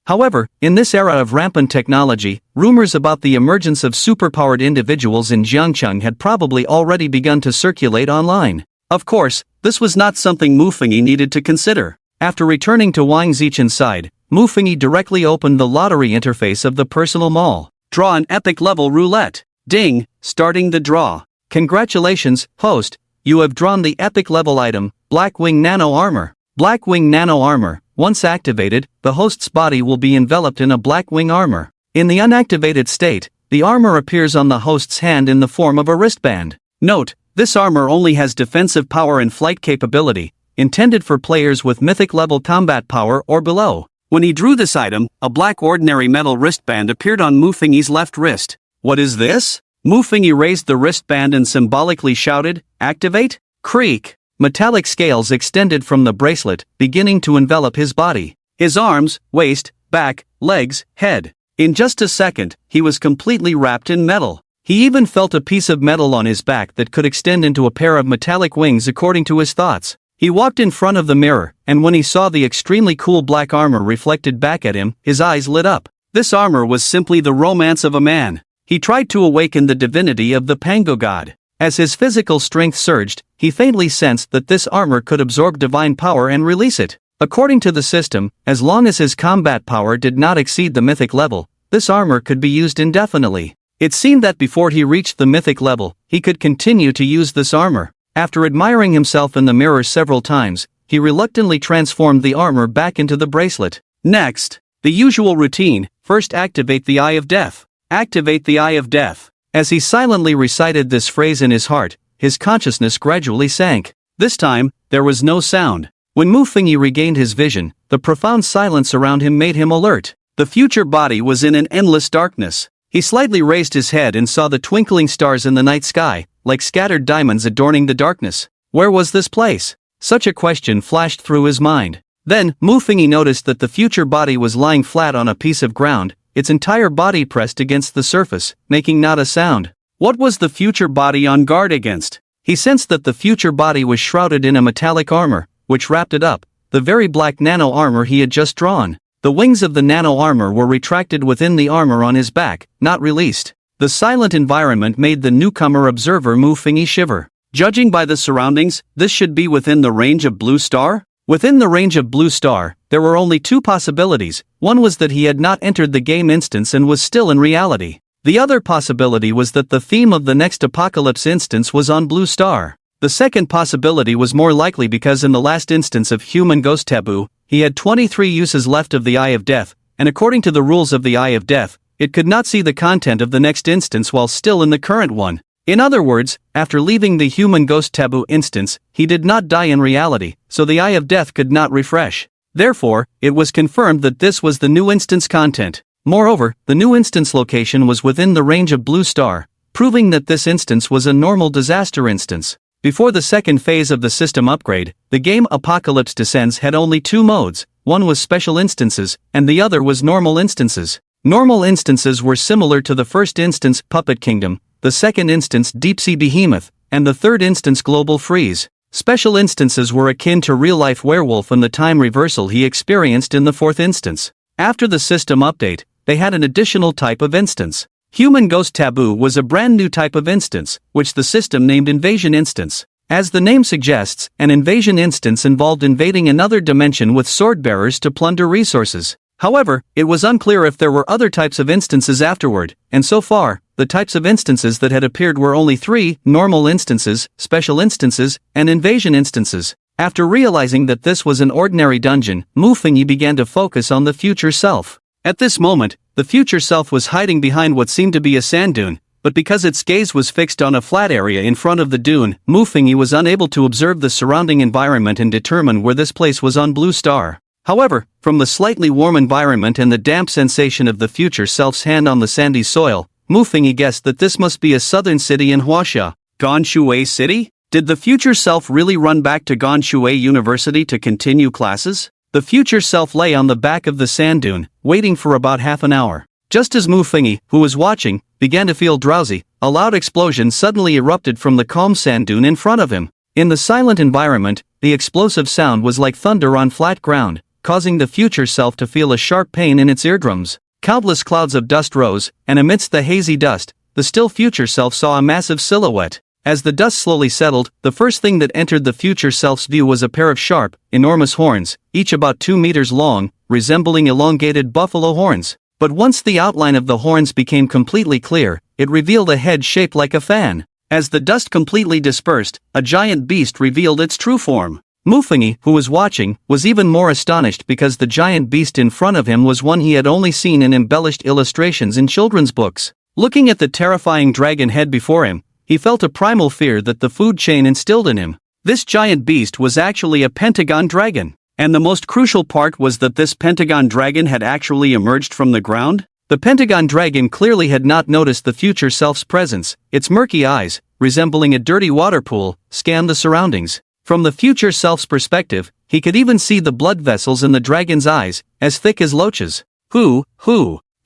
However, in this era of rampant technology, rumors about the emergence of superpowered individuals in Jiangcheng had probably already begun to circulate online. Of course, this was not something Mu Fengyi needed to consider. After returning to Wang Zichen's side, Mu Fengyi directly opened the lottery interface of the personal mall. Draw an epic level roulette. Ding, starting the draw. Congratulations, host, you have drawn the epic level item, Blackwing Nano Armor. Blackwing Nano Armor. Once activated, the host's body will be enveloped in a Blackwing armor. In the unactivated state, the armor appears on the host's hand in the form of a wristband. Note, this armor only has defensive power and flight capability, intended for players with mythic level combat power or below. When he drew this item, a black ordinary metal wristband appeared on Mu Fengyi's left wrist. What is this? Mu Fengyi raised the wristband and symbolically shouted, "Activate!" Creak! Metallic scales extended from the bracelet, beginning to envelop his body. His arms, waist, back, legs, head. In just a second, he was completely wrapped in metal. He even felt a piece of metal on his back that could extend into a pair of metallic wings according to his thoughts. He walked in front of the mirror, and when he saw the extremely cool black armor reflected back at him, his eyes lit up. This armor was simply the romance of a man. He tried to awaken the divinity of the Pango god. As his physical strength surged, he faintly sensed that this armor could absorb divine power and release it. According to the system, as long as his combat power did not exceed the mythic level, this armor could be used indefinitely. It seemed that before he reached the mythic level, he could continue to use this armor. After admiring himself in the mirror several times, he reluctantly transformed the armor back into the bracelet. Next, the usual routine: first activate the Eye of Death. Activate the Eye of Death. As he silently recited this phrase in his heart, his consciousness gradually sank. This time, there was no sound. When Mufengi regained his vision, the profound silence around him made him alert. The future body was in an endless darkness. He slightly raised his head and saw the twinkling stars in the night sky, like scattered diamonds adorning the darkness. Where was this place? Such a question flashed through his mind. Then, Mufengi noticed that the future body was lying flat on a piece of ground, its entire body pressed against the surface, making not a sound. What was the future body on guard against? He sensed that the future body was shrouded in a metallic armor, which wrapped it up, the very black nano armor he had just drawn. The wings of the nano armor were retracted within the armor on his back, not released. The silent environment made the newcomer observer Mufengi shiver. Judging by the surroundings, this should be within the range of Blue Star? Within the range of Blue Star, there were only two possibilities. One was that he had not entered the game instance and was still in reality. The other possibility was that the theme of the next Apocalypse instance was on Blue Star. The second possibility was more likely because in the last instance of Human Ghost Taboo, he had 23 uses left of the Eye of Death, and according to the rules of the Eye of Death, it could not see the content of the next instance while still in the current one. In other words, after leaving the Human Ghost Taboo instance, he did not die in reality, so the Eye of Death could not refresh. Therefore, it was confirmed that this was the new instance content. Moreover, the new instance location was within the range of Blue Star, proving that this instance was a normal disaster instance. Before the second phase of the system upgrade, the game Apocalypse Descends had only two modes. One was special instances, and the other was normal instances. Normal instances were similar to the first instance, Puppet Kingdom, the second instance, Deep Sea Behemoth, and the third instance, Global Freeze. Special instances were akin to real-life Werewolf and the time reversal he experienced in the fourth instance. After the system update, they had an additional type of instance. Human Ghost Taboo was a brand new type of instance, which the system named Invasion Instance. As the name suggests, an invasion instance involved invading another dimension with sword-bearers to plunder resources. However, it was unclear if there were other types of instances afterward, and so far, the types of instances that had appeared were only three: normal instances, special instances, and invasion instances. After realizing that this was an ordinary dungeon, Mufengi began to focus on the future self. At this moment, the future self was hiding behind what seemed to be a sand dune, but because its gaze was fixed on a flat area in front of the dune, Mufengi was unable to observe the surrounding environment and determine where this place was on Blue Star. However, from the slightly warm environment and the damp sensation of the future self's hand on the sandy soil, Mufengi guessed that this must be a southern city in Huaxia. Ganshui City? Did the future self really run back to Ganshui University to continue classes? The future self lay on the back of the sand dune, waiting for about half an hour. Just as Mufengi, who was watching, began to feel drowsy, a loud explosion suddenly erupted from the calm sand dune in front of him. In the silent environment, the explosive sound was like thunder on flat ground, causing the future self to feel a sharp pain in its eardrums. Countless clouds of dust rose, and amidst the hazy dust, the still future self saw a massive silhouette. As the dust slowly settled, the first thing that entered the future self's view was a pair of sharp, enormous horns, each about 2 meters long, resembling elongated buffalo horns. But once the outline of the horns became completely clear, it revealed a head shaped like a fan. As the dust completely dispersed, a giant beast revealed its true form. Mufengi, who was watching, was even more astonished because the giant beast in front of him was one he had only seen in embellished illustrations in children's books. Looking at the terrifying dragon head before him, he felt a primal fear that the food chain instilled in him. This giant beast was actually a pentagon dragon. And the most crucial part was that this pentagon dragon had actually emerged from the ground. The pentagon dragon clearly had not noticed the future self's presence. Its murky eyes, resembling a dirty water pool, scanned the surroundings. From the future self's perspective, he could even see the blood vessels in the dragon's eyes, as thick as loaches. Who?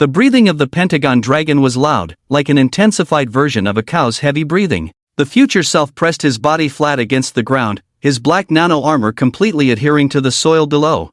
The breathing of the Pentagon Dragon was loud, like an intensified version of a cow's heavy breathing. The future self pressed his body flat against the ground, his black nano armor completely adhering to the soil below.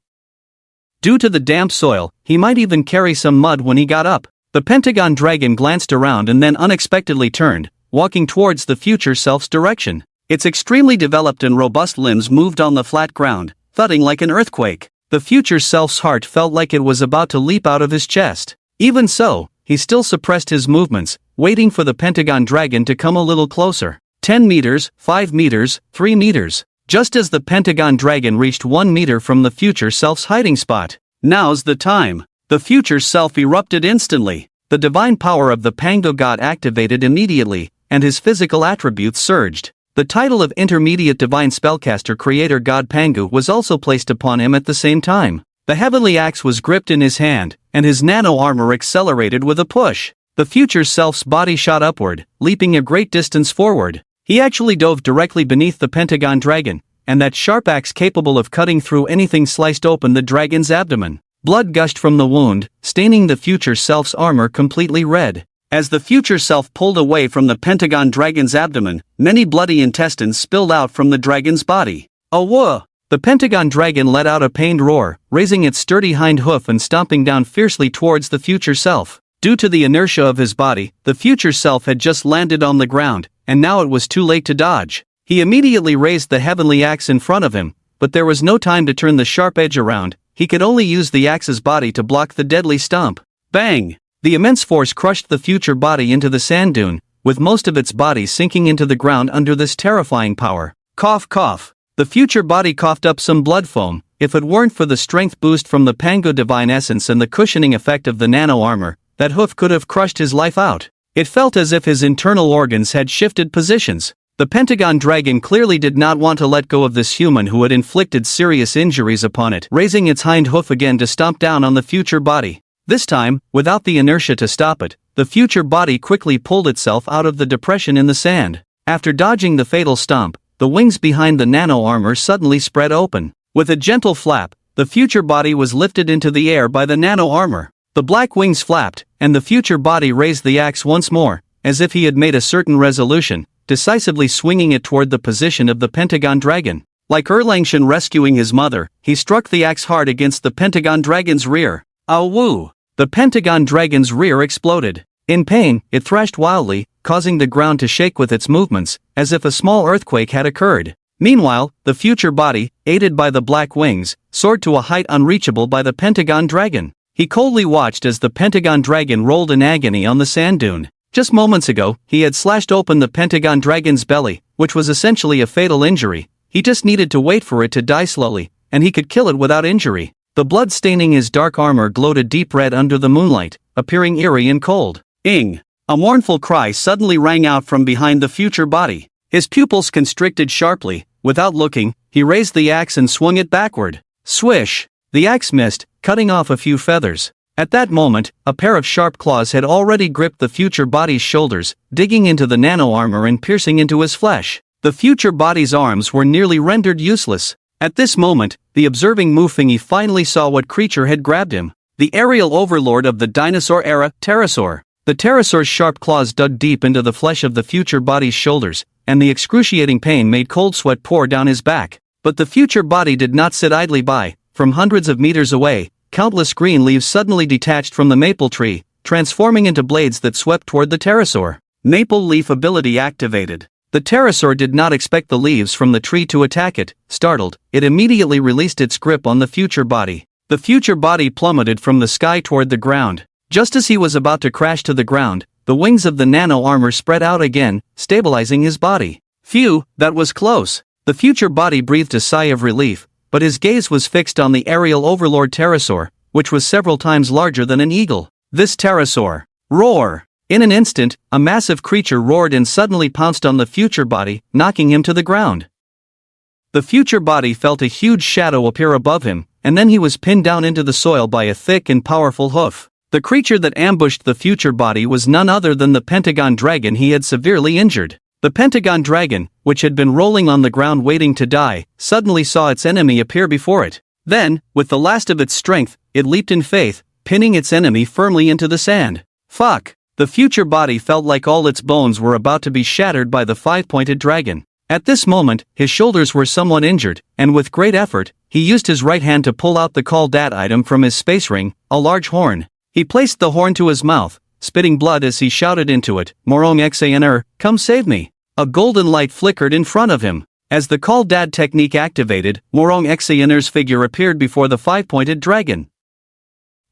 Due to the damp soil, he might even carry some mud when he got up. The Pentagon Dragon glanced around and then unexpectedly turned, walking towards the future self's direction. Its extremely developed and robust limbs moved on the flat ground, thudding like an earthquake. The future self's heart felt like it was about to leap out of his chest. Even so, he still suppressed his movements, waiting for the Pentagon Dragon to come a little closer. 10 meters, 5 meters, 3 meters. Just as the Pentagon Dragon reached 1 meter from the future self's hiding spot. Now's the time. The future self erupted instantly. The divine power of the Pango god activated immediately, and his physical attributes surged. The title of Intermediate Divine Spellcaster Creator God Pangu was also placed upon him at the same time. The heavenly axe was gripped in his hand, and his nano armor accelerated with a push. The future self's body shot upward, leaping a great distance forward. He actually dove directly beneath the Pentagon Dragon, and that sharp axe capable of cutting through anything sliced open the dragon's abdomen. Blood gushed from the wound, staining the future self's armor completely red. As the future self pulled away from the Pentagon Dragon's abdomen, many bloody intestines spilled out from the dragon's body. Oh whoa! The Pentagon Dragon let out a pained roar, raising its sturdy hind hoof and stomping down fiercely towards the future self. Due to the inertia of his body, the future self had just landed on the ground, and now it was too late to dodge. He immediately raised the heavenly axe in front of him, but there was no time to turn the sharp edge around. He could only use the axe's body to block the deadly stomp. Bang! The immense force crushed the future body into the sand dune, with most of its body sinking into the ground under this terrifying power. Cough cough. The future body coughed up some blood foam. If it weren't for the strength boost from the Pango Divine Essence and the cushioning effect of the nano armor, that hoof could have crushed his life out. It felt as if his internal organs had shifted positions. The Pentagon Dragon clearly did not want to let go of this human who had inflicted serious injuries upon it, raising its hind hoof again to stomp down on the future body. This time, without the inertia to stop it, the future body quickly pulled itself out of the depression in the sand. After dodging the fatal stomp, the wings behind the nano armor suddenly spread open. With a gentle flap, the future body was lifted into the air by the nano armor. The black wings flapped, and the future body raised the axe once more, as if he had made a certain resolution, decisively swinging it toward the position of the Pentagon Dragon. Like Erlangshan rescuing his mother, he struck the axe hard against the Pentagon Dragon's rear. Ow woo! The Pentagon Dragon's rear exploded. In pain, it thrashed wildly, causing the ground to shake with its movements, as if a small earthquake had occurred. Meanwhile, the future body, aided by the black wings, soared to a height unreachable by the Pentagon Dragon. He coldly watched as the Pentagon Dragon rolled in agony on the sand dune. Just moments ago, he had slashed open the Pentagon Dragon's belly, which was essentially a fatal injury. He just needed to wait for it to die slowly, and he could kill it without injury. The blood staining his dark armor glowed a deep red under the moonlight, appearing eerie and cold. Ing! A mournful cry suddenly rang out from behind the future body. His pupils constricted sharply. Without looking, he raised the axe and swung it backward. Swish! The axe missed, cutting off a few feathers. At that moment, a pair of sharp claws had already gripped the future body's shoulders, digging into the nano armor and piercing into his flesh. The future body's arms were nearly rendered useless. At this moment, the observing Mufingi finally saw what creature had grabbed him. The aerial overlord of the dinosaur era, pterosaur. The pterosaur's sharp claws dug deep into the flesh of the future body's shoulders, and the excruciating pain made cold sweat pour down his back. But the future body did not sit idly by. From hundreds of meters away, countless green leaves suddenly detached from the maple tree, transforming into blades that swept toward the pterosaur. Maple leaf ability activated. The pterosaur did not expect the leaves from the tree to attack it. Startled, it immediately released its grip on the future body. The future body plummeted from the sky toward the ground. Just as he was about to crash to the ground, the wings of the nano armor spread out again, stabilizing his body. Phew, that was close. The future body breathed a sigh of relief, but his gaze was fixed on the aerial overlord pterosaur, which was several times larger than an eagle. This pterosaur. Roar! In an instant, a massive creature roared and suddenly pounced on the future body, knocking him to the ground. The future body felt a huge shadow appear above him, and then he was pinned down into the soil by a thick and powerful hoof. The creature that ambushed the future body was none other than the Pentagon Dragon he had severely injured. The Pentagon Dragon, which had been rolling on the ground waiting to die, suddenly saw its enemy appear before it. Then, with the last of its strength, it leaped in faith, pinning its enemy firmly into the sand. Fuck! The future body felt like all its bones were about to be shattered by the five-pointed dragon. At this moment, his shoulders were somewhat injured, and with great effort, he used his right hand to pull out the call dat item from his space ring, a large horn. He placed the horn to his mouth, spitting blood as he shouted into it, "Morong Xaner, come save me." A golden light flickered in front of him. As the call dad technique activated, Morong Xaner's figure appeared before the five-pointed dragon.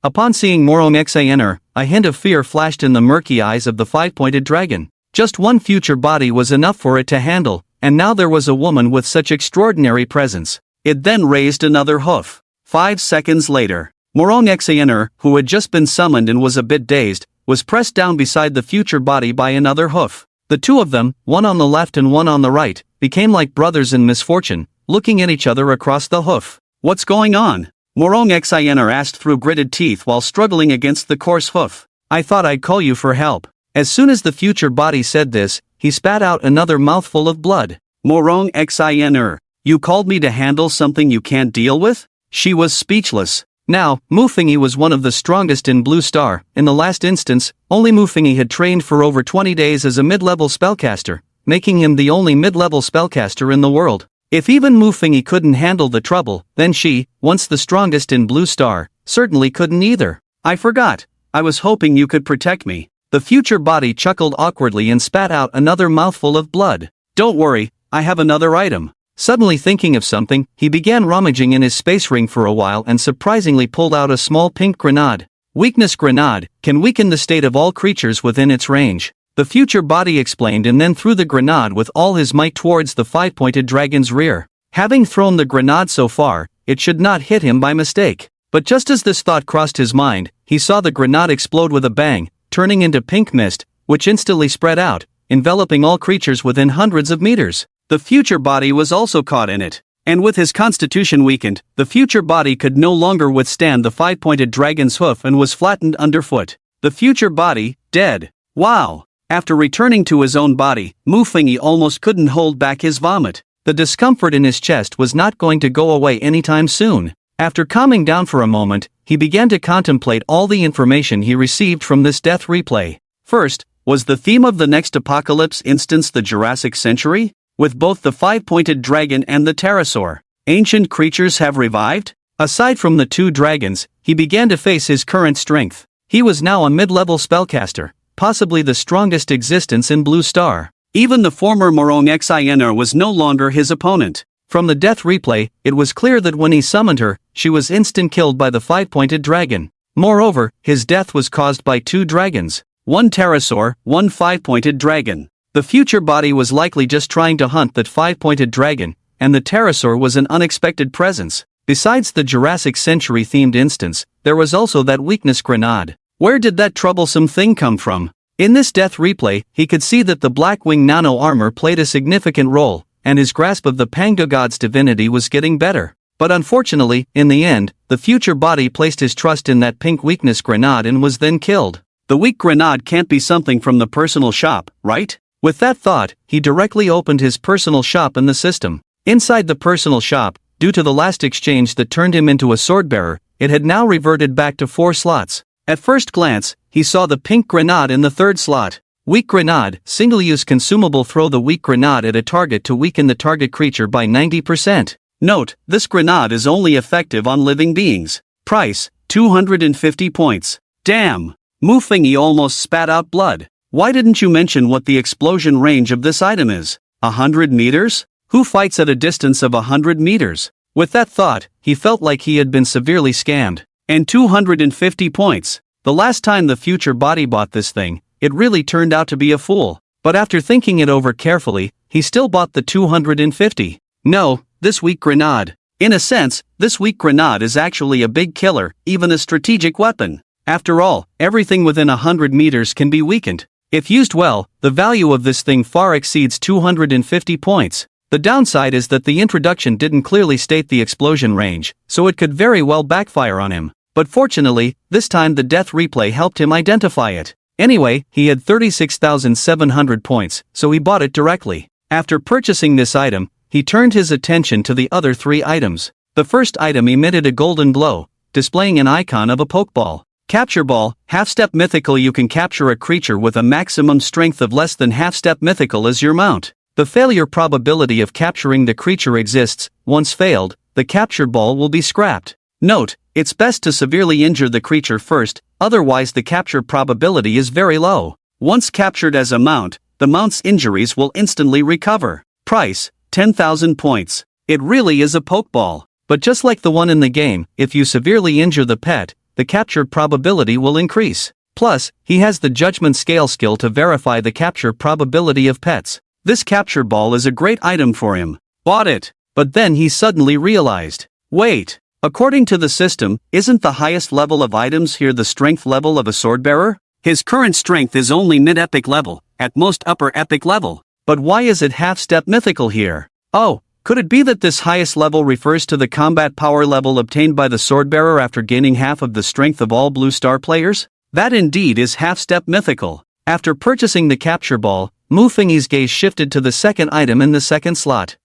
Upon seeing Morong Xaner, a hint of fear flashed in the murky eyes of the five-pointed dragon. Just one future body was enough for it to handle, and now there was a woman with such extraordinary presence. It then raised another hoof. 5 seconds later, Morong Xaner, who had just been summoned and was a bit dazed, was pressed down beside the future body by another hoof. The two of them, one on the left and one on the right, became like brothers in misfortune, looking at each other across the hoof. "What's going on?" Morong Xaner asked through gritted teeth while struggling against the coarse hoof. "I thought I'd call you for help." As soon as the future body said this, he spat out another mouthful of blood. "Morong Xaner, you called me to handle something you can't deal with?" She was speechless. Now, Muffingy was one of the strongest in Blue Star. In the last instance, only Muffingy had trained for over 20 days as a mid-level spellcaster, making him the only mid-level spellcaster in the world. If even Muffingy couldn't handle the trouble, then she, once the strongest in Blue Star, certainly couldn't either. "I forgot. I was hoping you could protect me." The future body chuckled awkwardly and spat out another mouthful of blood. "Don't worry, I have another item." Suddenly thinking of something, he began rummaging in his space ring for a while and surprisingly pulled out a small pink grenade. Weakness grenade can weaken the state of all creatures within its range. The future body explained and then threw the grenade with all his might towards the five-pointed dragon's rear. Having thrown the grenade so far, it should not hit him by mistake. But just as this thought crossed his mind, he saw the grenade explode with a bang, turning into pink mist, which instantly spread out, enveloping all creatures within hundreds of meters. The future body was also caught in it. And with his constitution weakened, the future body could no longer withstand the five-pointed dragon's hoof and was flattened underfoot. The future body, dead. Wow! After returning to his own body, Muffingy almost couldn't hold back his vomit. The discomfort in his chest was not going to go away anytime soon. After calming down for a moment, he began to contemplate all the information he received from this death replay. First, was the theme of the next apocalypse instance the Jurassic Century? With both the five-pointed dragon and the pterosaur, ancient creatures have revived? Aside from the two dragons, he began to face his current strength. He was now a mid-level spellcaster, possibly the strongest existence in Blue Star. Even the former Morong Xaner was no longer his opponent. From the death replay, it was clear that when he summoned her, she was instant killed by the five-pointed dragon. Moreover, his death was caused by two dragons. One pterosaur, one five-pointed dragon. The future body was likely just trying to hunt that five-pointed dragon, and the pterosaur was an unexpected presence. Besides the Jurassic Century-themed instance, there was also that weakness grenade. Where did that troublesome thing come from? In this death replay, he could see that the Blackwing nano armor played a significant role, and his grasp of the Panga god's divinity was getting better. But unfortunately, in the end, the future body placed his trust in that pink weakness grenade and was then killed. The weak grenade can't be something from the personal shop, right? With that thought, he directly opened his personal shop in the system. Inside the personal shop, due to the last exchange that turned him into a swordbearer, it had now reverted back to 4 slots. At first glance, he saw the pink grenade in the 3rd slot. Weak grenade, single-use consumable. Throw the weak grenade at a target to weaken the target creature by 90%. Note, this grenade is only effective on living beings. Price, 250 points. Damn! Muffingy almost spat out blood. Why didn't you mention what the explosion range of this item is? 100 meters? Who fights at a distance of 100 meters? With that thought, he felt like he had been severely scammed. And 250 points. The last time the future body bought this thing, it really turned out to be a fool. But after thinking it over carefully, he still bought the 250. No, this weak grenade. In a sense, this weak grenade is actually a big killer, even a strategic weapon. After all, everything within 100 meters can be weakened. If used well, the value of this thing far exceeds 250 points. The downside is that the introduction didn't clearly state the explosion range, so it could very well backfire on him. But fortunately, this time the death replay helped him identify it. Anyway, he had 36,700 points, so he bought it directly. After purchasing this item, he turned his attention to the other 3 items. The first item emitted a golden glow, displaying an icon of a pokeball. Capture Ball, half-step mythical. You can capture a creature with a maximum strength of less than half-step mythical as your mount. The failure probability of capturing the creature exists. Once failed, the captured ball will be scrapped. Note, it's best to severely injure the creature first, otherwise the capture probability is very low. Once captured as a mount, the mount's injuries will instantly recover. Price, 10,000 points. It really is a pokeball. But just like the one in the game, if you severely injure the pet, the capture probability will increase. Plus, he has the judgment scale skill to verify the capture probability of pets. This capture ball is a great item for him. Bought it. But then he suddenly realized, wait, according to the system, isn't the highest level of items here the strength level of a swordbearer? His current strength is only mid-epic level, at most upper epic level. But why is it half-step mythical here? Oh, could it be that this highest level refers to the combat power level obtained by the swordbearer after gaining half of the strength of all Blue Star players? That indeed is half-step mythical. After purchasing the capture ball, Mufing's gaze shifted to the second item in the second slot.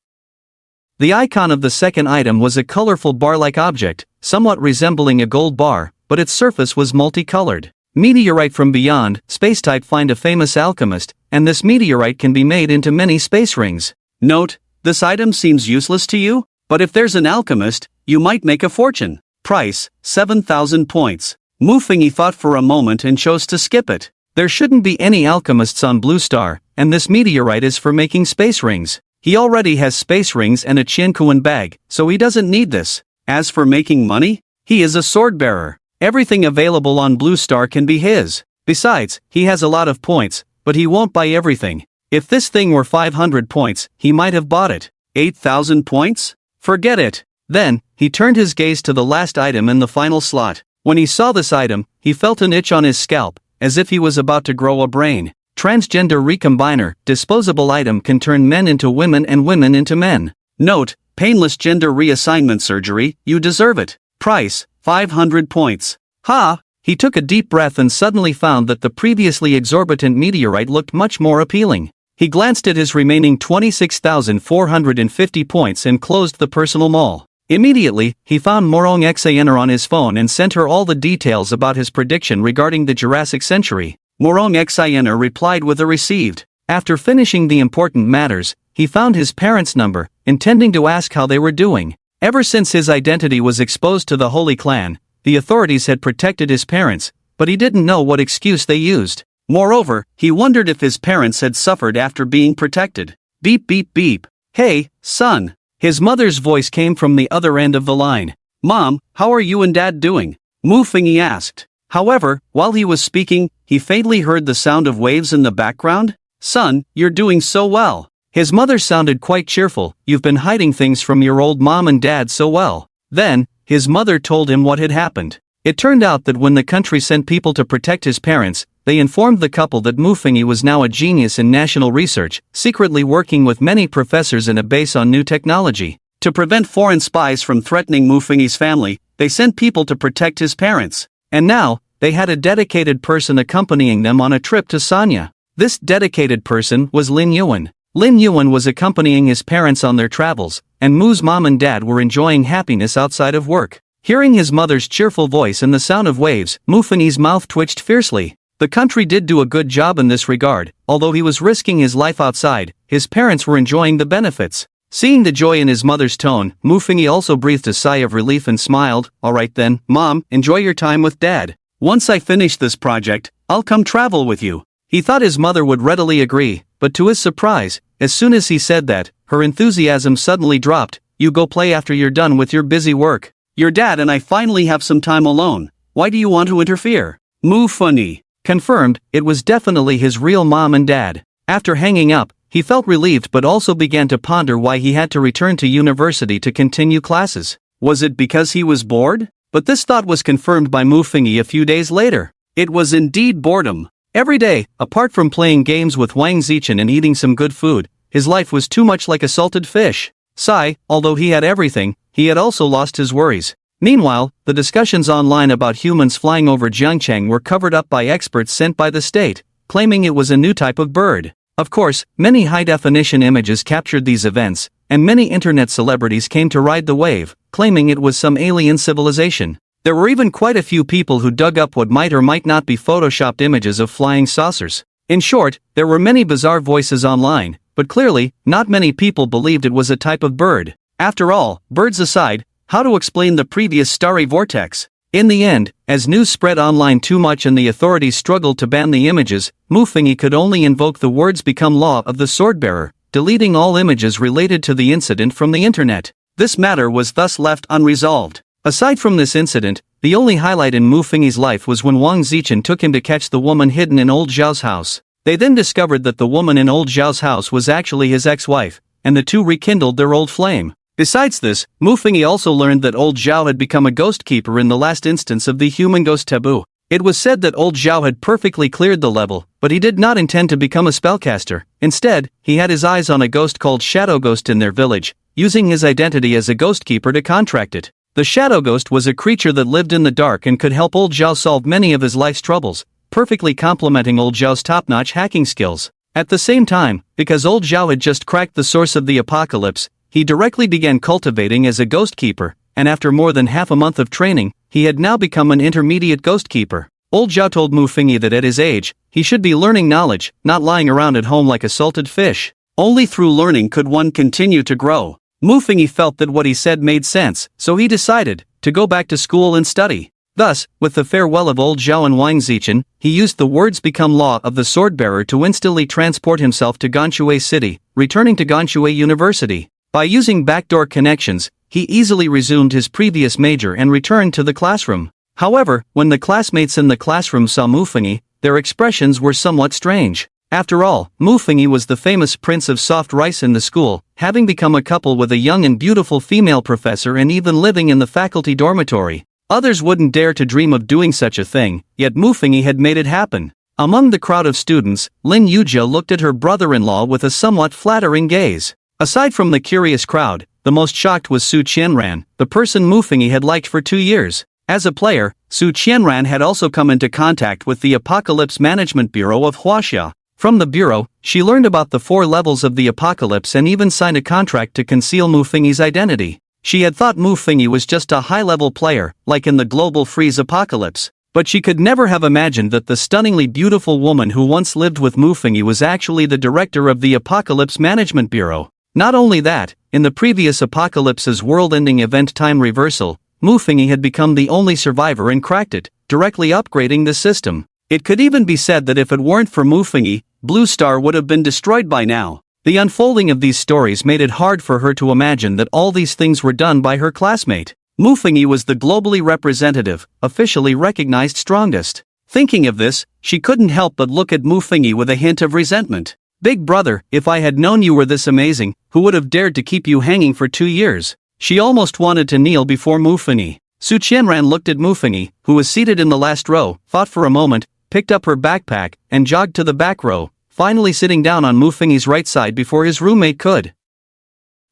The icon of the second item was a colorful bar-like object, somewhat resembling a gold bar, but its surface was multicolored. Meteorite from beyond, space-type. Find a famous alchemist, and this meteorite can be made into many space rings. Note, this item seems useless to you, but if there's an alchemist, you might make a fortune. Price, 7,000 points. Mufing thought for a moment and chose to skip it. There shouldn't be any alchemists on Blue Star, and this meteorite is for making space rings. He already has space rings and a Qiankuan bag, so he doesn't need this. As for making money, he is a sword bearer. Everything available on Blue Star can be his. Besides, he has a lot of points, but he won't buy everything. If this thing were 500 points, he might have bought it. 8,000 points? Forget it. Then, he turned his gaze to the last item in the final slot. When he saw this item, he felt an itch on his scalp, as if he was about to grow a brain. Transgender Recombiner, disposable item can turn men into women and women into men. Note, painless gender reassignment surgery, you deserve it. Price, 500 points. Ha! He took a deep breath and suddenly found that the previously exorbitant meteorite looked much more appealing. He glanced at his remaining 26,450 points and closed the personal mall. Immediately, he found Morong Xaner on his phone and sent her all the details about his prediction regarding the Jurassic century. Morong Xaner replied with a received. After finishing the important matters, he found his parents' number, intending to ask how they were doing. Ever since his identity was exposed to the Holy Clan, the authorities had protected his parents, but he didn't know what excuse they used. Moreover, he wondered if his parents had suffered after being protected. Beep beep beep. Hey, son. His mother's voice came from the other end of the line. Mom, how are you and Dad doing? Mufing asked. However, while he was speaking, he faintly heard the sound of waves in the background. Son, you're doing so well. His mother sounded quite cheerful. You've been hiding things from your old mom and dad so well. Then, his mother told him what had happened. It turned out that when the country sent people to protect his parents, they informed the couple that Mufing was now a genius in national research, secretly working with many professors in a base on new technology. To prevent foreign spies from threatening Mufing's family, they sent people to protect his parents. And now, they had a dedicated person accompanying them on a trip to Sanya. This dedicated person was Lin Yuan. Lin Yuan was accompanying his parents on their travels, and Mu's mom and dad were enjoying happiness outside of work. Hearing his mother's cheerful voice and the sound of waves, Mufing's mouth twitched fiercely. The country did do a good job in this regard. Although he was risking his life outside, his parents were enjoying the benefits. Seeing the joy in his mother's tone, Mufing also breathed a sigh of relief and smiled. Alright then, Mom, enjoy your time with Dad. Once I finish this project, I'll come travel with you. He thought his mother would readily agree, but to his surprise, as soon as he said that, her enthusiasm suddenly dropped. You go play after you're done with your busy work. Your dad and I finally have some time alone. Why do you want to interfere? Mufuni confirmed. It was definitely his real mom and dad. After hanging up, he felt relieved but also began to ponder why he had to return to university to continue classes. Was it because he was bored? But this thought was confirmed by Mufing a few days later. It was indeed boredom. Every day, apart from playing games with Wang Zichen and eating some good food, his life was too much like a salted fish. Sigh, although he had everything, he had also lost his worries. Meanwhile, the discussions online about humans flying over Jiangcheng were covered up by experts sent by the state, claiming it was a new type of bird. Of course, many high-definition images captured these events, and many internet celebrities came to ride the wave, claiming it was some alien civilization. There were even quite a few people who dug up what might or might not be photoshopped images of flying saucers. In short, there were many bizarre voices online, but clearly, not many people believed it was a type of bird. After all, birds aside, how to explain the previous starry vortex? In the end, as news spread online too much and the authorities struggled to ban the images, Muffingy could only invoke the words become law of the swordbearer, deleting all images related to the incident from the internet. This matter was thus left unresolved. Aside from this incident, the only highlight in Muffingy's life was when Wang Zichen took him to catch the woman hidden in old Zhao's house. They then discovered that the woman in old Zhao's house was actually his ex-wife, and the two rekindled their old flame. Besides this, Muffingy also learned that old Zhao had become a ghost keeper in the last instance of the human ghost taboo. It was said that old Zhao had perfectly cleared the level, but he did not intend to become a spellcaster. Instead, he had his eyes on a ghost called Shadow Ghost in their village, using his identity as a ghost keeper to contract it. The Shadow Ghost was a creature that lived in the dark and could help old Zhao solve many of his life's troubles, perfectly complementing old Zhao's top-notch hacking skills. At the same time, because old Zhao had just cracked the source of the apocalypse, he directly began cultivating as a ghost keeper, and after more than half a month of training, he had now become an intermediate ghost keeper. Old Zhao told Muffingy that at his age, he should be learning knowledge, not lying around at home like a salted fish. Only through learning could one continue to grow. Muffingy felt that what he said made sense, so he decided to go back to school and study. Thus, with the farewell of old Zhao and Wang Zichen, he used the words become law of the swordbearer to instantly transport himself to Ganshui City, returning to Ganshui University. By using backdoor connections, he easily resumed his previous major and returned to the classroom. However, when the classmates in the classroom saw Muffingy, their expressions were somewhat strange. After all, Muffingy was the famous prince of soft rice in the school, having become a couple with a young and beautiful female professor and even living in the faculty dormitory. Others wouldn't dare to dream of doing such a thing, yet Muffingy had made it happen. Among the crowd of students, Lin Yujia looked at her brother-in-law with a somewhat flattering gaze. Aside from the curious crowd, the most shocked was Su Qianran, the person Muffingy had liked for 2 years. As a player, Su Qianran had also come into contact with the Apocalypse Management Bureau of Huaxia. From the bureau, she learned about the 4 levels of the apocalypse and even signed a contract to conceal Muffingy's identity. She had thought Muffingy was just a high-level player, like in the global freeze apocalypse. But she could never have imagined that the stunningly beautiful woman who once lived with Muffingy was actually the director of the Apocalypse Management Bureau. Not only that, in the previous apocalypse's world-ending event time reversal, Muffingy had become the only survivor and cracked it, directly upgrading the system. It could even be said that if it weren't for Muffingy, Blue Star would have been destroyed by now. The unfolding of these stories made it hard for her to imagine that all these things were done by her classmate. Muffingy was the globally representative, officially recognized strongest. Thinking of this, she couldn't help but look at Muffingy with a hint of resentment. Big brother, if I had known you were this amazing, who would have dared to keep you hanging for 2 years? She almost wanted to kneel before Muffingy. Su Qianran looked at Muffingy, who was seated in the last row, thought for a moment, picked up her backpack, and jogged to the back row, finally sitting down on Muffingy's right side before his roommate could.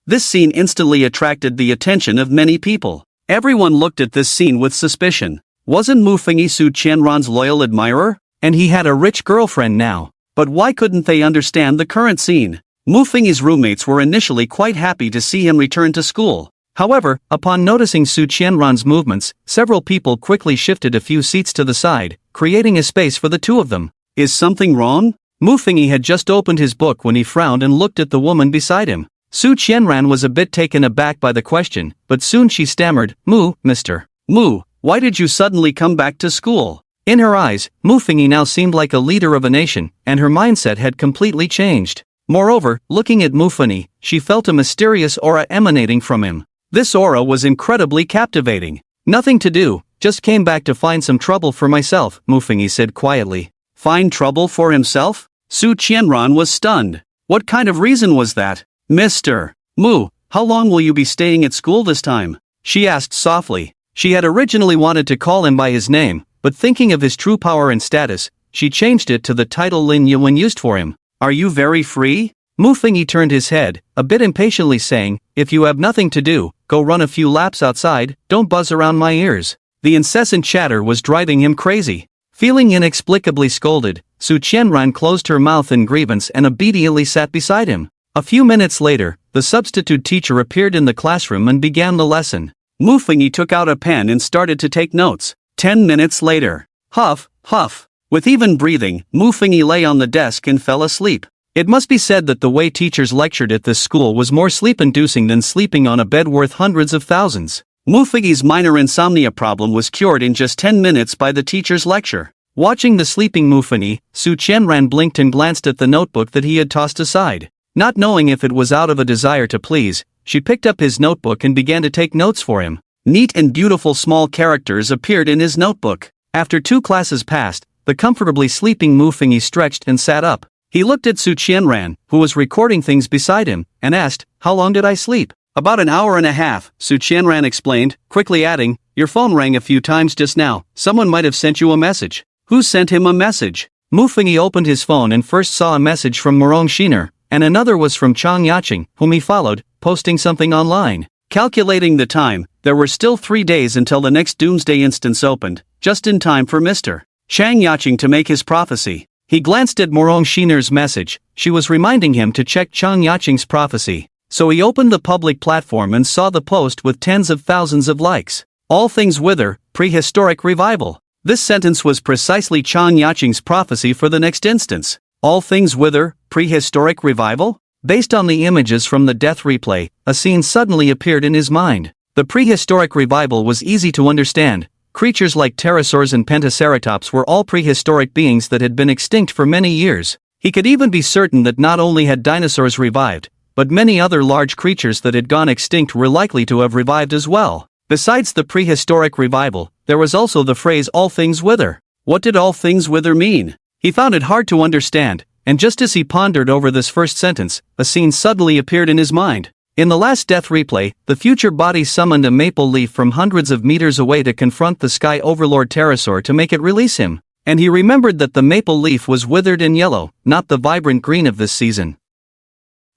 This scene instantly attracted the attention of many people. Everyone looked at this scene with suspicion. Wasn't Muffingy Su Qianran's loyal admirer? And he had a rich girlfriend now. But why couldn't they understand the current scene? Muffingy's roommates were initially quite happy to see him return to school. However, upon noticing Su Qianran's movements, several people quickly shifted a few seats to the side, creating a space for the two of them. Is something wrong? Muffingy had just opened his book when he frowned and looked at the woman beside him. Su Qianran was a bit taken aback by the question, but soon she stammered, Mr. Mu, why did you suddenly come back to school? In her eyes, Muffingy now seemed like a leader of a nation, and her mindset had completely changed. Moreover, looking at Muffingy, she felt a mysterious aura emanating from him. This aura was incredibly captivating. Nothing to do, just came back to find some trouble for myself, Muffingy said quietly. Find trouble for himself? Su Qianran was stunned. What kind of reason was that? Mr. Mu, how long will you be staying at school this time? She asked softly. She had originally wanted to call him by his name, but thinking of his true power and status, she changed it to the title Lin Yuan used for him. Are you very free? Muffingy turned his head, a bit impatiently saying, if you have nothing to do, go run a few laps outside, don't buzz around my ears. The incessant chatter was driving him crazy. Feeling inexplicably scolded, Su Qianran closed her mouth in grievance and obediently sat beside him. A few minutes later, the substitute teacher appeared in the classroom and began the lesson. Muffingy took out a pen and started to take notes. 10 minutes later. Huff, huff. With even breathing, Muffingy lay on the desk and fell asleep. It must be said that the way teachers lectured at this school was more sleep-inducing than sleeping on a bed worth hundreds of thousands. Muffingy's minor insomnia problem was cured in just 10 minutes by the teacher's lecture. Watching the sleeping Muffingy, Su Qianran blinked and glanced at the notebook that he had tossed aside. Not knowing if it was out of a desire to please, she picked up his notebook and began to take notes for him. Neat and beautiful small characters appeared in his notebook. After 2 classes passed, the comfortably sleeping Muffingy stretched and sat up. He looked at Su Qianran, who was recording things beside him, and asked, "How long did I sleep?" "About an hour and a half," Su Qianran explained, quickly adding, "Your phone rang a few times just now. Someone might have sent you a message." "Who sent him a message?" Muffingy opened his phone and first saw a message from Murong Shiner, and another was from Chang Yacheng, whom he followed, posting something online. Calculating the time, there were still 3 days until the next Doomsday instance opened, just in time for Mr. Chang Yacheng to make his prophecy. He glanced at Murong Shiner's message. She was reminding him to check Chang Yacheng's prophecy. So he opened the public platform and saw the post with tens of thousands of likes. All things wither, prehistoric revival. This sentence was precisely Chang Yacheng's prophecy for the next instance. All things wither, prehistoric revival? Based on the images from the death replay, a scene suddenly appeared in his mind. The prehistoric revival was easy to understand. Creatures like pterosaurs and pentaceratops were all prehistoric beings that had been extinct for many years. He could even be certain that not only had dinosaurs revived, but many other large creatures that had gone extinct were likely to have revived as well. Besides the prehistoric revival, there was also the phrase "all things wither." What did all things wither mean? He found it hard to understand, and just as he pondered over this first sentence, a scene suddenly appeared in his mind. In the last death replay, the future body summoned a maple leaf from hundreds of meters away to confront the Sky Overlord pterosaur to make it release him, and he remembered that the maple leaf was withered and yellow, not the vibrant green of this season.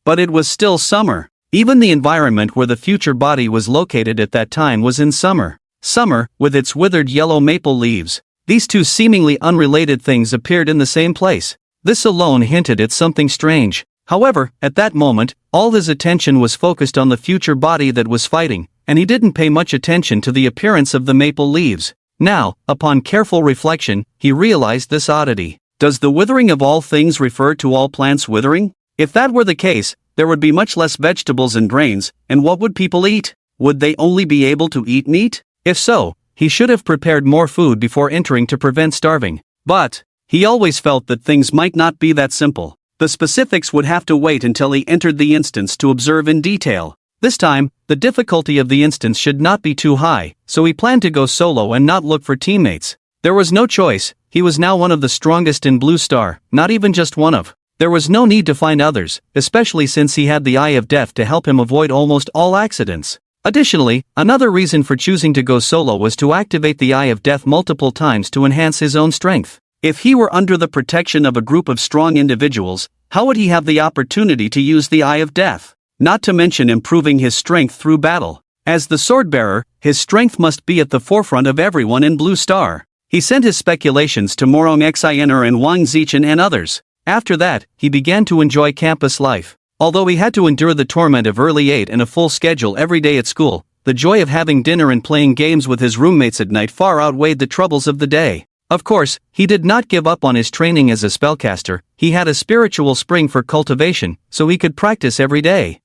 But it was still summer. Even the environment where the future body was located at that time was in summer. Summer, with its withered yellow maple leaves. These two seemingly unrelated things appeared in the same place. This alone hinted at something strange. However, at that moment, all his attention was focused on the future body that was fighting, and he didn't pay much attention to the appearance of the maple leaves. Now, upon careful reflection, he realized this oddity. Does the withering of all things refer to all plants withering? If that were the case, there would be much less vegetables and grains, and what would people eat? Would they only be able to eat meat? If so, he should have prepared more food before entering to prevent starving. But he always felt that things might not be that simple. The specifics would have to wait until he entered the instance to observe in detail. This time, the difficulty of the instance should not be too high, so he planned to go solo and not look for teammates. There was no choice. He was now one of the strongest in Blue Star, not even just one of. There was no need to find others, especially since he had the Eye of Death to help him avoid almost all accidents. Additionally, another reason for choosing to go solo was to activate the Eye of Death multiple times to enhance his own strength. If he were under the protection of a group of strong individuals, how would he have the opportunity to use the Eye of Death? Not to mention improving his strength through battle. As the sword-bearer, his strength must be at the forefront of everyone in Blue Star. He sent his speculations to Morong Xiner and Wang Zichen and others. After that, he began to enjoy campus life. Although he had to endure the torment of early 8 and a full schedule every day at school, the joy of having dinner and playing games with his roommates at night far outweighed the troubles of the day. Of course, he did not give up on his training as a spellcaster. He had a spiritual spring for cultivation, so he could practice every day.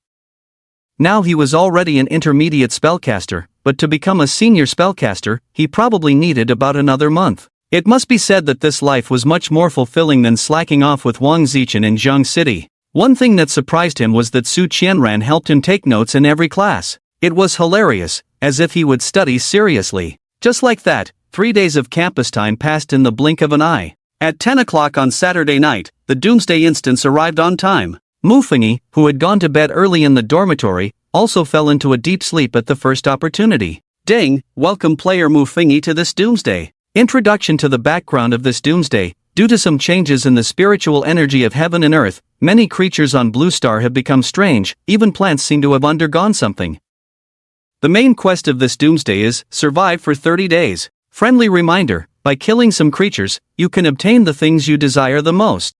Now he was already an intermediate spellcaster, but to become a senior spellcaster, he probably needed about another month. It must be said that this life was much more fulfilling than slacking off with Wang Zichen in Zhang City. One thing that surprised him was that Su Qianran helped him take notes in every class. It was hilarious, as if he would study seriously. Just like that, 3 days of campus time passed in the blink of an eye. At 10 o'clock on Saturday night, the Doomsday instance arrived on time. Muffingy, who had gone to bed early in the dormitory, also fell into a deep sleep at the first opportunity. Ding, welcome player Muffingy to this Doomsday. Introduction to the background of this Doomsday. Due to some changes in the spiritual energy of heaven and earth, many creatures on Blue Star have become strange, even plants seem to have undergone something. The main quest of this Doomsday is, survive for 30 days. Friendly reminder, by killing some creatures, you can obtain the things you desire the most.